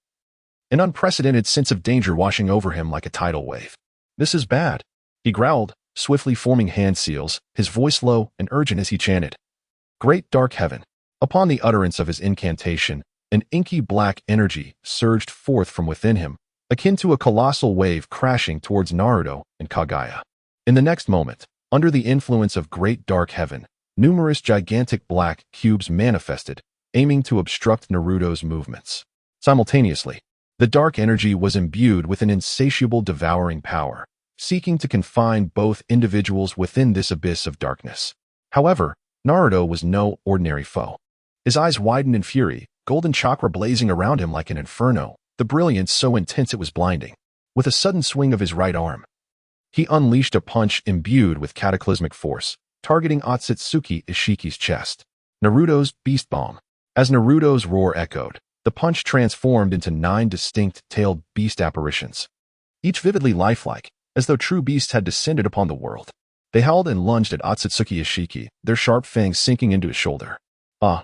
[SPEAKER 1] an unprecedented sense of danger washing over him like a tidal wave. "This is bad," he growled, swiftly forming hand seals, his voice low and urgent as he chanted, "Great dark heaven." Upon the utterance of his incantation, an inky black energy surged forth from within him, akin to a colossal wave crashing towards Naruto and Kage. In the next moment, under the influence of great dark heaven, numerous gigantic black cubes manifested, aiming to obstruct Naruto's movements. Simultaneously, the dark energy was imbued with an insatiable devouring power, seeking to confine both individuals within this abyss of darkness. However, Naruto was no ordinary foe. His eyes widened in fury, golden chakra blazing around him like an inferno, the brilliance so intense it was blinding. With a sudden swing of his right arm, he unleashed a punch imbued with cataclysmic force, targeting Otsutsuki Ishiki's chest. Naruto's Beast Bomb. As Naruto's roar echoed, the punch transformed into 9 distinct tailed beast apparitions, each vividly lifelike, as though true beasts had descended upon the world. They howled and lunged at Otsutsuki Ishiki, their sharp fangs sinking into his shoulder. "Ah!"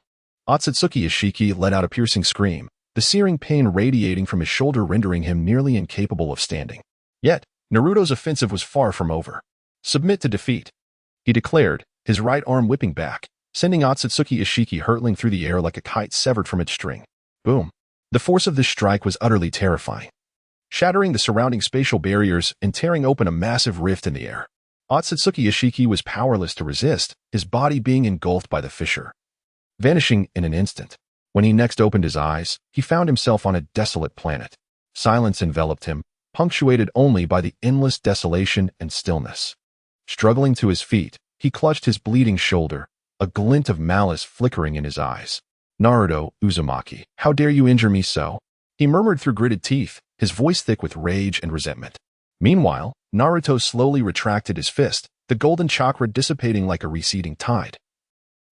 [SPEAKER 1] Otsutsuki Ishiki let out a piercing scream, the searing pain radiating from his shoulder rendering him nearly incapable of standing. Yet, Naruto's offensive was far from over. "Submit to defeat," he declared, his right arm whipping back, sending Otsutsuki Ishiki hurtling through the air like a kite severed from its string. Boom! The force of this strike was utterly terrifying, shattering the surrounding spatial barriers and tearing open a massive rift in the air. Otsutsuki Ishiki was powerless to resist, his body being engulfed by the fissure, vanishing in an instant. When he next opened his eyes, he found himself on a desolate planet. Silence enveloped him, punctuated only by the endless desolation and stillness. Struggling to his feet, he clutched his bleeding shoulder, a glint of malice flickering in his eyes. "Naruto Uzumaki, how dare you injure me so?" he murmured through gritted teeth, his voice thick with rage and resentment. Meanwhile, Naruto slowly retracted his fist, the golden chakra dissipating like a receding tide,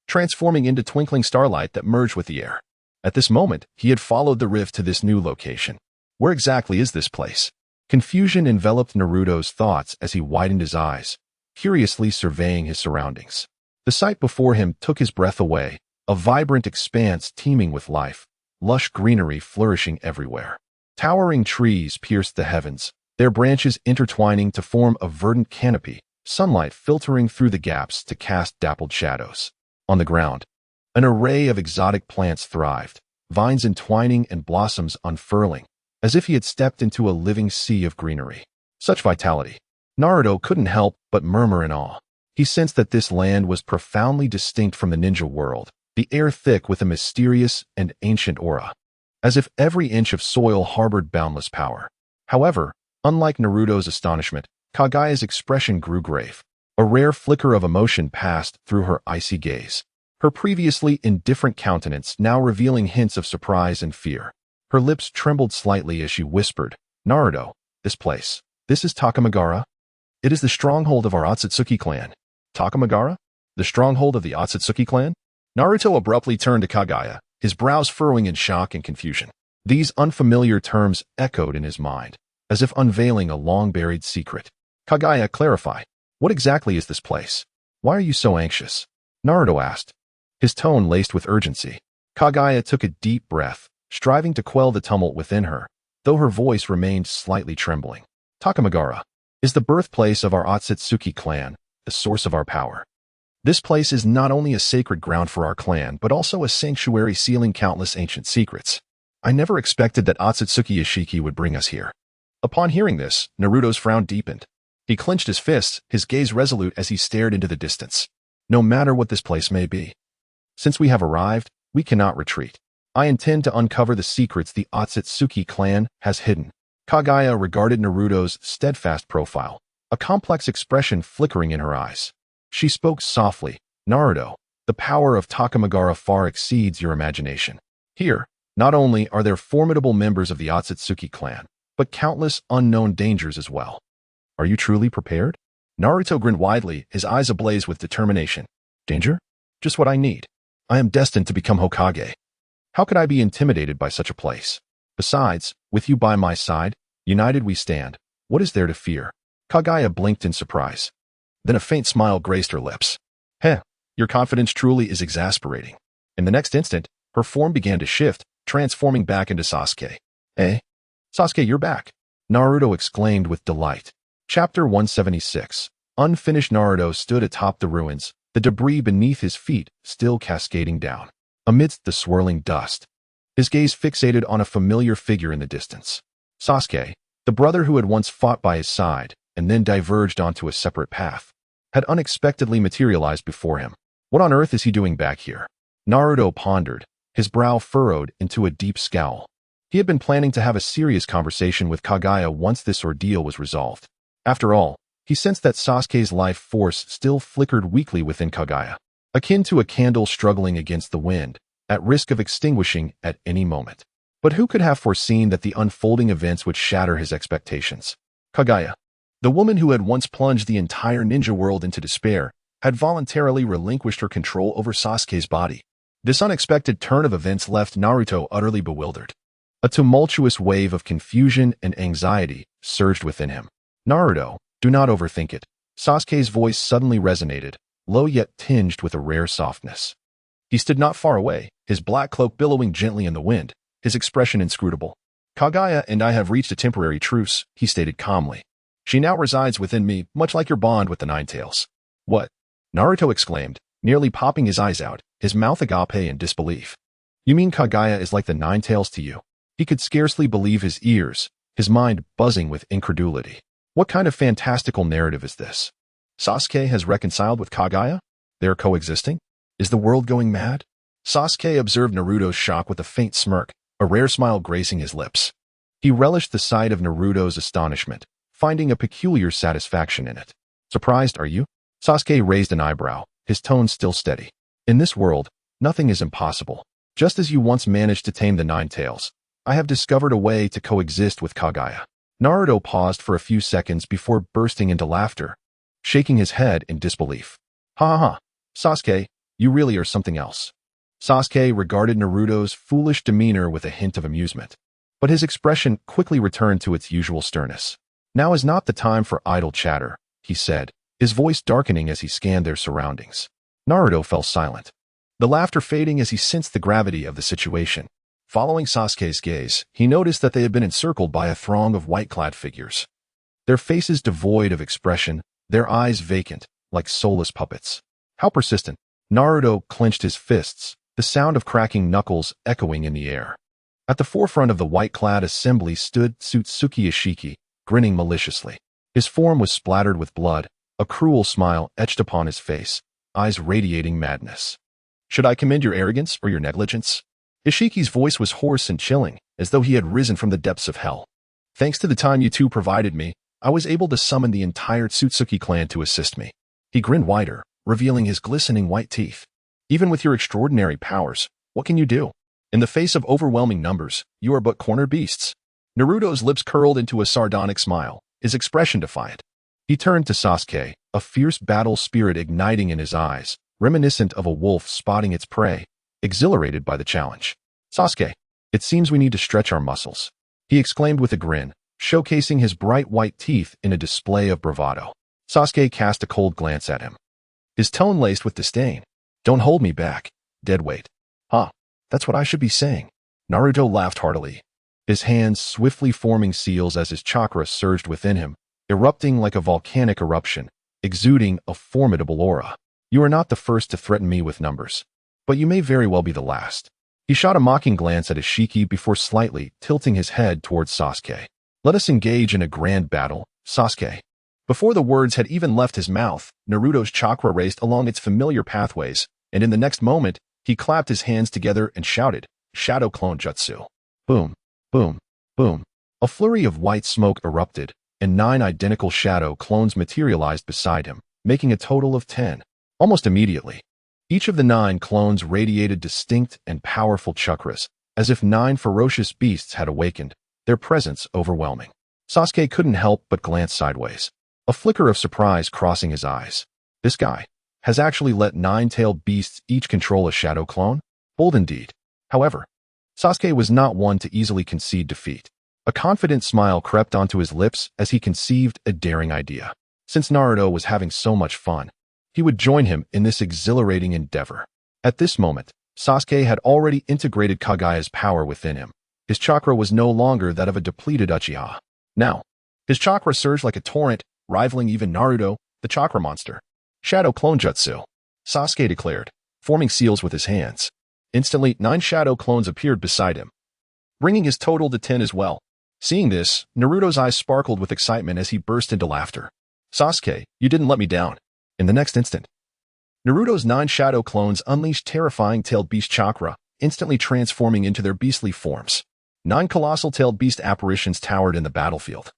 [SPEAKER 1] transforming into twinkling starlight that merged with the air. At this moment, he had followed the rift to this new location. Where exactly is this place? Confusion enveloped Naruto's thoughts as he widened his eyes, curiously surveying his surroundings. The sight before him took his breath away, a vibrant expanse teeming with life, lush greenery flourishing everywhere. Towering trees pierced the heavens, their branches intertwining to form a verdant canopy, sunlight filtering through the gaps to cast dappled shadows. On the ground, an array of exotic plants thrived, vines entwining and blossoms unfurling, as if he had stepped into a living sea of greenery. Such vitality! Naruto couldn't help but murmur in awe. He sensed that this land was profoundly distinct from the ninja world, the air thick with a mysterious and ancient aura, as if every inch of soil harbored boundless power. However, unlike Naruto's astonishment, Kage's expression grew grave. A rare flicker of emotion passed through her icy gaze, her previously indifferent countenance now revealing hints of surprise and fear. Her lips trembled slightly as she whispered, "Naruto, this place, this is Takamagara? It is the stronghold of our Otsutsuki clan." "Takamagara? The stronghold of the Otsutsuki clan?" Naruto abruptly turned to Kage, his brows furrowing in shock and confusion. These unfamiliar terms echoed in his mind, as if unveiling a long-buried secret. "Kage, clarify. What exactly is this place? Why are you so anxious?" Naruto asked, his tone laced with urgency. Kage took a deep breath, striving to quell the tumult within her, though her voice remained slightly trembling. "Takamagara is the birthplace of our Otsutsuki clan, the source of our power. This place is not only a sacred ground for our clan, but also a sanctuary sealing countless ancient secrets. I never expected that Otsutsuki Ishiki would bring us here." Upon hearing this, Naruto's frown deepened. He clenched his fists, his gaze resolute as he stared into the distance. "No matter what this place may be, since we have arrived, we cannot retreat. I intend to uncover the secrets the Otsutsuki clan has hidden." Kage regarded Naruto's steadfast profile, a complex expression flickering in her eyes. She spoke softly, "Naruto, the power of Takamagara far exceeds your imagination. Here, Not only are there formidable members of the Otsutsuki clan, but countless unknown dangers as well. Are you truly prepared? Naruto grinned widely, his eyes ablaze with determination. Danger? Just what I need. I am destined to become Hokage. How could I be intimidated by such a place? Besides, with you by my side, united we stand. What is there to fear? Kage blinked in surprise. Then a faint smile graced her lips. Heh, your confidence truly is exasperating. In the next instant, her form began to shift, transforming back into Sasuke. Eh? Sasuke, you're back, Naruto exclaimed with delight. Chapter 176. Unfinished. Naruto stood atop the ruins, the debris beneath his feet still cascading down. Amidst the swirling dust, his gaze fixated on a familiar figure in the distance. Sasuke, the brother who had once fought by his side and then diverged onto a separate path, had unexpectedly materialized before him. What on earth is he doing back here? Naruto pondered, his brow furrowed into a deep scowl. He had been planning to have a serious conversation with Kage once this ordeal was resolved. After all, he sensed that Sasuke's life force still flickered weakly within Kage, akin to a candle struggling against the wind, at risk of extinguishing at any moment. But who could have foreseen that the unfolding events would shatter his expectations? Kage, the woman who had once plunged the entire ninja world into despair, had voluntarily relinquished her control over Sasuke's body. This unexpected turn of events left Naruto utterly bewildered. A tumultuous wave of confusion and anxiety surged within him. Naruto, do not overthink it. Sasuke's voice suddenly resonated, low yet tinged with a rare softness. He stood not far away, his black cloak billowing gently in the wind, his expression inscrutable. Kage and I have reached a temporary truce, he stated calmly. She now resides within me, much like your bond with the Nine Tails. What? Naruto exclaimed, nearly popping his eyes out, his mouth agape in disbelief. You mean Kage is like the Nine Tails to you? He could scarcely believe his ears, his mind buzzing with incredulity. What kind of fantastical narrative is this? Sasuke has reconciled with Kage? They're coexisting? Is the world going mad? Sasuke observed Naruto's shock with a faint smirk, a rare smile gracing his lips. He relished the sight of Naruto's astonishment, finding a peculiar satisfaction in it. Surprised, are you? Sasuke raised an eyebrow, his tone still steady. In this world, nothing is impossible. Just as you once managed to tame the Nine Tails, I have discovered a way to coexist with Kage. Naruto paused for a few seconds before bursting into laughter, shaking his head in disbelief. Ha ha ha, Sasuke, you really are something else. Sasuke regarded Naruto's foolish demeanor with a hint of amusement, but his expression quickly returned to its usual sternness. Now is not the time for idle chatter, he said, his voice darkening as he scanned their surroundings. Naruto fell silent, the laughter fading as he sensed the gravity of the situation. Following Sasuke's gaze, he noticed that they had been encircled by a throng of white-clad figures. Their faces devoid of expression, their eyes vacant, like soulless puppets. How persistent! Naruto clenched his fists, the sound of cracking knuckles echoing in the air. At the forefront of the white-clad assembly stood Otsutsuki Ishiki, grinning maliciously. His form was splattered with blood, a cruel smile etched upon his face, eyes radiating madness. Should I commend your arrogance or your negligence? Ishiki's voice was hoarse and chilling, as though he had risen from the depths of hell. Thanks to the time you two provided me, I was able to summon the entire Otsutsuki clan to assist me. He grinned wider, revealing his glistening white teeth. Even with your extraordinary powers, what can you do? In the face of overwhelming numbers, you are but cornered beasts. Naruto's lips curled into a sardonic smile, his expression defiant. He turned to Sasuke, a fierce battle spirit igniting in his eyes, reminiscent of a wolf spotting its prey, exhilarated by the challenge. Sasuke, it seems we need to stretch our muscles, he exclaimed with a grin, showcasing his bright white teeth in a display of bravado. Sasuke cast a cold glance at him, his tone laced with disdain. Don't hold me back, deadweight. Huh, that's what I should be saying. Naruto laughed heartily, his hands swiftly forming seals as his chakra surged within him, erupting like a volcanic eruption, exuding a formidable aura. You are not the first to threaten me with numbers, but you may very well be the last. He shot a mocking glance at Ishiki before slightly tilting his head towards Sasuke. Let us engage in a grand battle, Sasuke. Before the words had even left his mouth, Naruto's chakra raced along its familiar pathways, and in the next moment, he clapped his hands together and shouted, Shadow Clone Jutsu. Boom, boom, boom. A flurry of white smoke erupted, and 9 identical shadow clones materialized beside him, making a total of 10. Almost immediately, each of the 9 clones radiated distinct and powerful chakras, as if 9 ferocious beasts had awakened, their presence overwhelming. Sasuke couldn't help but glance sideways, a flicker of surprise crossing his eyes. This guy has actually let 9-tailed beasts each control a shadow clone? Bold indeed. However, Sasuke was not one to easily concede defeat. A confident smile crept onto his lips as he conceived a daring idea. Since Naruto was having so much fun, he would join him in this exhilarating endeavor. At this moment, Sasuke had already integrated Kage's power within him. His chakra was no longer that of a depleted Uchiha. Now, his chakra surged like a torrent, rivaling even Naruto, the chakra monster. Shadow Clone Jutsu, Sasuke declared, forming seals with his hands. Instantly, 9 shadow clones appeared beside him, bringing his total to 10 as well. Seeing this, Naruto's eyes sparkled with excitement as he burst into laughter. Sasuke, you didn't let me down. In the next instant, Naruto's 9 shadow clones unleashed terrifying tailed beast chakra, instantly transforming into their beastly forms. 9 colossal tailed beast apparitions towered in the battlefield,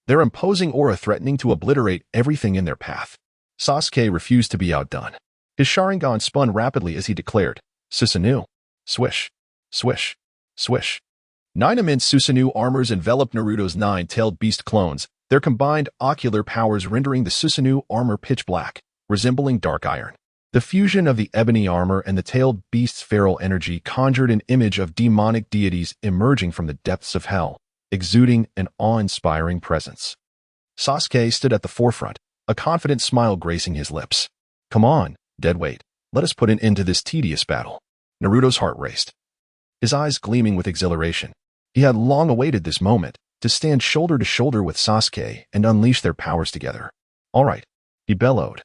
[SPEAKER 1] their imposing aura threatening to obliterate everything in their path. Sasuke refused to be outdone. His Sharingan spun rapidly as he declared, Susanoo. Swish, swish, swish. 9 immense Susanoo armors enveloped Naruto's 9-tailed beast clones, their combined ocular powers rendering the Susanoo armor pitch black, resembling dark iron. The fusion of the ebony armor and the tailed beast's feral energy conjured an image of demonic deities emerging from the depths of hell, exuding an awe-inspiring presence. Sasuke stood at the forefront, a confident smile gracing his lips. Come on, deadweight, let us put an end to this tedious battle. Naruto's heart raced, his eyes gleaming with exhilaration. He had long awaited this moment, to stand shoulder to shoulder with Sasuke and unleash their powers together. All right, he bellowed,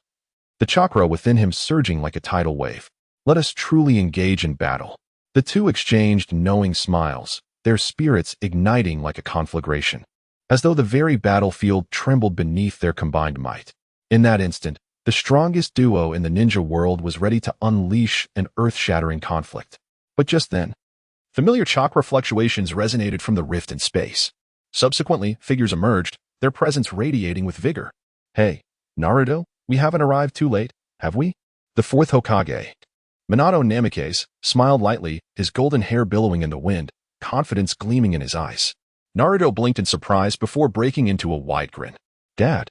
[SPEAKER 1] the chakra within him surging like a tidal wave. Let us truly engage in battle. The two exchanged knowing smiles, their spirits igniting like a conflagration, as though the very battlefield trembled beneath their combined might. In that instant, the strongest duo in the ninja world was ready to unleash an earth-shattering conflict. But just then, familiar chakra fluctuations resonated from the rift in space. Subsequently, figures emerged, their presence radiating with vigor. Hey, Naruto, we haven't arrived too late, have we? The 4th Hokage, Minato Namikaze, smiled lightly, his golden hair billowing in the wind, confidence gleaming in his eyes. Naruto blinked in surprise before breaking into a wide grin. Dad,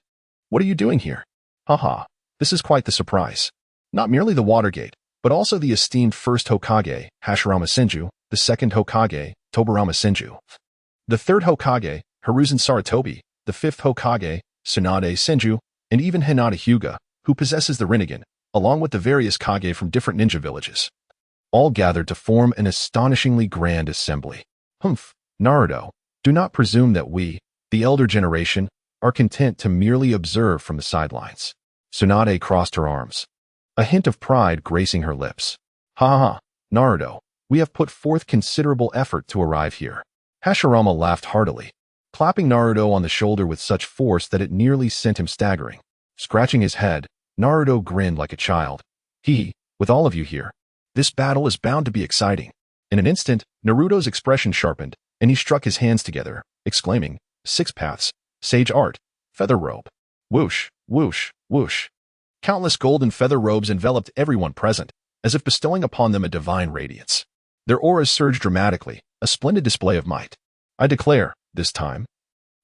[SPEAKER 1] what are you doing here? Haha, this is quite the surprise. Not merely the Watergate, but also the esteemed 1st Hokage, Hashirama Senju, the 2nd Hokage, Tobirama Senju, the 3rd Hokage, Hiruzen Sarutobi, the 5th Hokage, Tsunade Senju, and even Hinata Hyuga, who possesses the Rinnegan, along with the various Kage from different ninja villages, all gathered to form an astonishingly grand assembly. Humph, Naruto, do not presume that we, the elder generation, are content to merely observe from the sidelines. Tsunade crossed her arms, a hint of pride gracing her lips. Ha ha ha, Naruto, we have put forth considerable effort to arrive here. Hashirama laughed heartily, clapping Naruto on the shoulder with such force that it nearly sent him staggering. Scratching his head, Naruto grinned like a child. With all of you here, this battle is bound to be exciting. In an instant, Naruto's expression sharpened, and he struck his hands together, exclaiming, 6 paths, sage art, feather robe. Whoosh, whoosh, whoosh. Countless golden feather robes enveloped everyone present, as if bestowing upon them a divine radiance. Their auras surged dramatically, a splendid display of might. I declare, this time,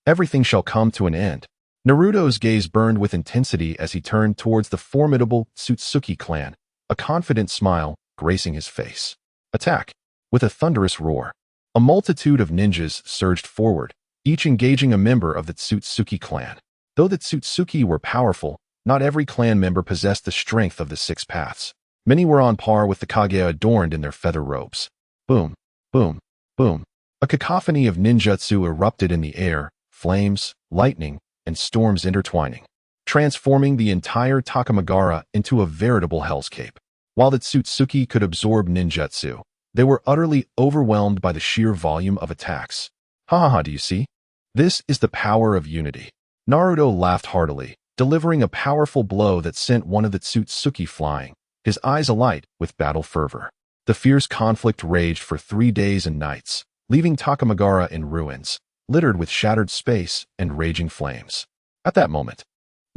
[SPEAKER 1] everything shall come to an end. Naruto's gaze burned with intensity as he turned towards the formidable Otsutsuki clan, a confident smile gracing his face. Attack! With a thunderous roar, a multitude of ninjas surged forward, each engaging a member of the Otsutsuki clan. Though the Otsutsuki were powerful, not every clan member possessed the strength of the 6 paths. Many were on par with the Kage adorned in their feather robes. Boom, boom, boom. A cacophony of ninjutsu erupted in the air, flames, lightning, and storms intertwining, transforming the entire Takamagara into a veritable hellscape. While the Otsutsuki could absorb ninjutsu, they were utterly overwhelmed by the sheer volume of attacks. Ha ha ha, do you see? This is the power of unity. Naruto laughed heartily, delivering a powerful blow that sent one of the Otsutsuki flying, his eyes alight with battle fervor. The fierce conflict raged for 3 days and nights, leaving Takamagara in ruins, littered with shattered space and raging flames. At that moment,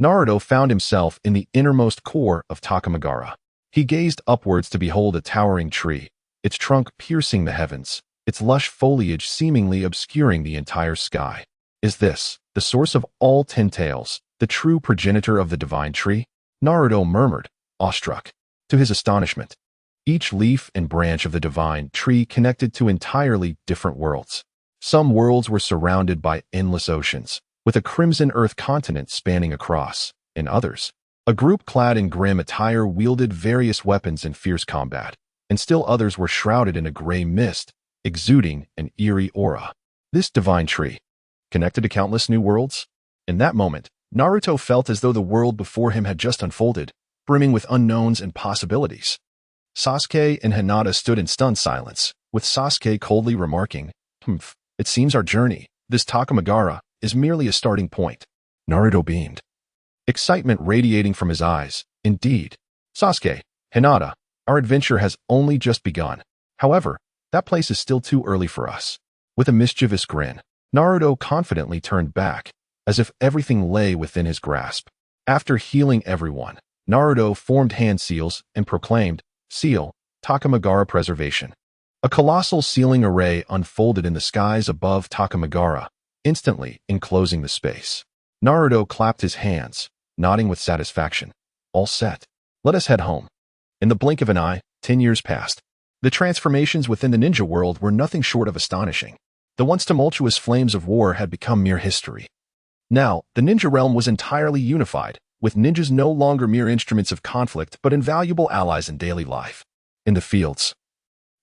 [SPEAKER 1] Naruto found himself in the innermost core of Takamagara. He gazed upwards to behold a towering tree, its trunk piercing the heavens, its lush foliage seemingly obscuring the entire sky. Is this the source of all 10 tails, the true progenitor of the divine tree? Naruto murmured, awestruck. To his astonishment, each leaf and branch of the divine tree connected to entirely different worlds. Some worlds were surrounded by endless oceans, with a crimson earth continent spanning across. In others, a group clad in grim attire wielded various weapons in fierce combat, and still others were shrouded in a gray mist, exuding an eerie aura. This divine tree, connected to countless new worlds? In that moment, Naruto felt as though the world before him had just unfolded, brimming with unknowns and possibilities. Sasuke and Hinata stood in stunned silence, with Sasuke coldly remarking, it seems our journey, this Takamagara, is merely a starting point. Naruto beamed, excitement radiating from his eyes. Indeed. Sasuke, Hinata, our adventure has only just begun. However, that place is still too early for us. With a mischievous grin, Naruto confidently turned back, as if everything lay within his grasp. After healing everyone, Naruto formed hand seals and proclaimed, Seal, Takamagara Preservation. A colossal sealing array unfolded in the skies above Takamagara, instantly enclosing the space. Naruto clapped his hands, nodding with satisfaction. All set. Let us head home. In the blink of an eye, 10 years passed. The transformations within the ninja world were nothing short of astonishing. The once tumultuous flames of war had become mere history. Now, the ninja realm was entirely unified, with ninjas no longer mere instruments of conflict but invaluable allies in daily life. In the fields,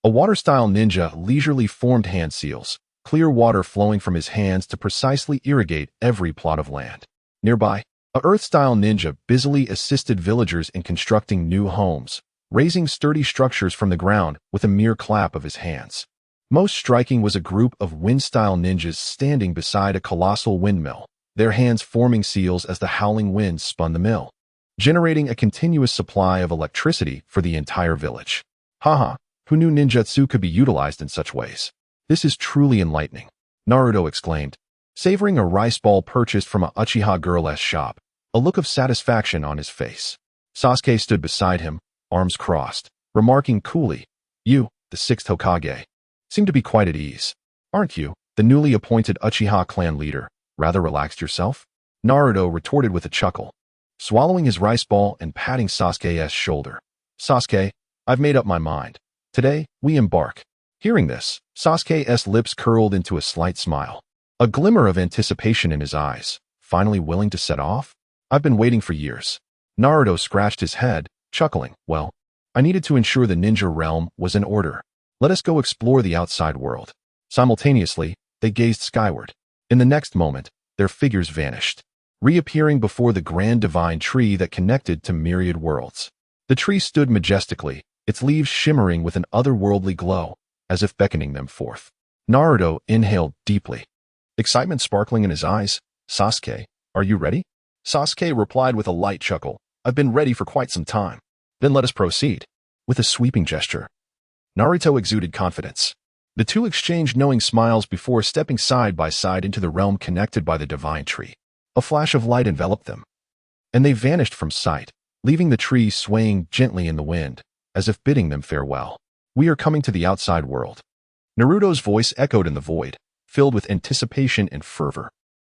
[SPEAKER 1] a water-style ninja leisurely formed hand seals, clear water flowing from his hands to precisely irrigate every plot of land. Nearby, a earth-style ninja busily assisted villagers in constructing new homes, raising sturdy structures from the ground with a mere clap of his hands. Most striking was a group of wind-style ninjas standing beside a colossal windmill, their hands forming seals as the howling winds spun the mill, generating a continuous supply of electricity for the entire village. Haha, who knew ninjutsu could be utilized in such ways? This is truly enlightening, Naruto exclaimed, savoring a rice ball purchased from a Uchiha girl's shop, a look of satisfaction on his face. Sasuke stood beside him, arms crossed, remarking coolly, You, the 6th Hokage, seem to be quite at ease. Aren't you, the newly appointed Uchiha clan leader, rather relaxed yourself? Naruto retorted with a chuckle, swallowing his rice ball and patting Sasuke's shoulder. Sasuke, I've made up my mind. Today, we embark. Hearing this, Sasuke's lips curled into a slight smile, a glimmer of anticipation in his eyes. Finally willing to set off? I've been waiting for years. Naruto scratched his head, chuckling. Well, I needed to ensure the ninja realm was in order. Let us go explore the outside world. Simultaneously, they gazed skyward. In the next moment, their figures vanished, reappearing before the grand divine tree that connected to myriad worlds. The tree stood majestically, its leaves shimmering with an otherworldly glow, as if beckoning them forth. Naruto inhaled deeply, excitement sparkling in his eyes. Sasuke, are you ready? Sasuke replied with a light chuckle. I've been ready for quite some time. Then let us proceed. With a sweeping gesture, Naruto exuded confidence. The two exchanged knowing smiles before stepping side by side into the realm connected by the divine tree. A flash of light enveloped them, and they vanished from sight, leaving the tree swaying gently in the wind, as if bidding them farewell. We are coming to the outside world. Naruto's voice echoed in the void, filled with anticipation and fervor.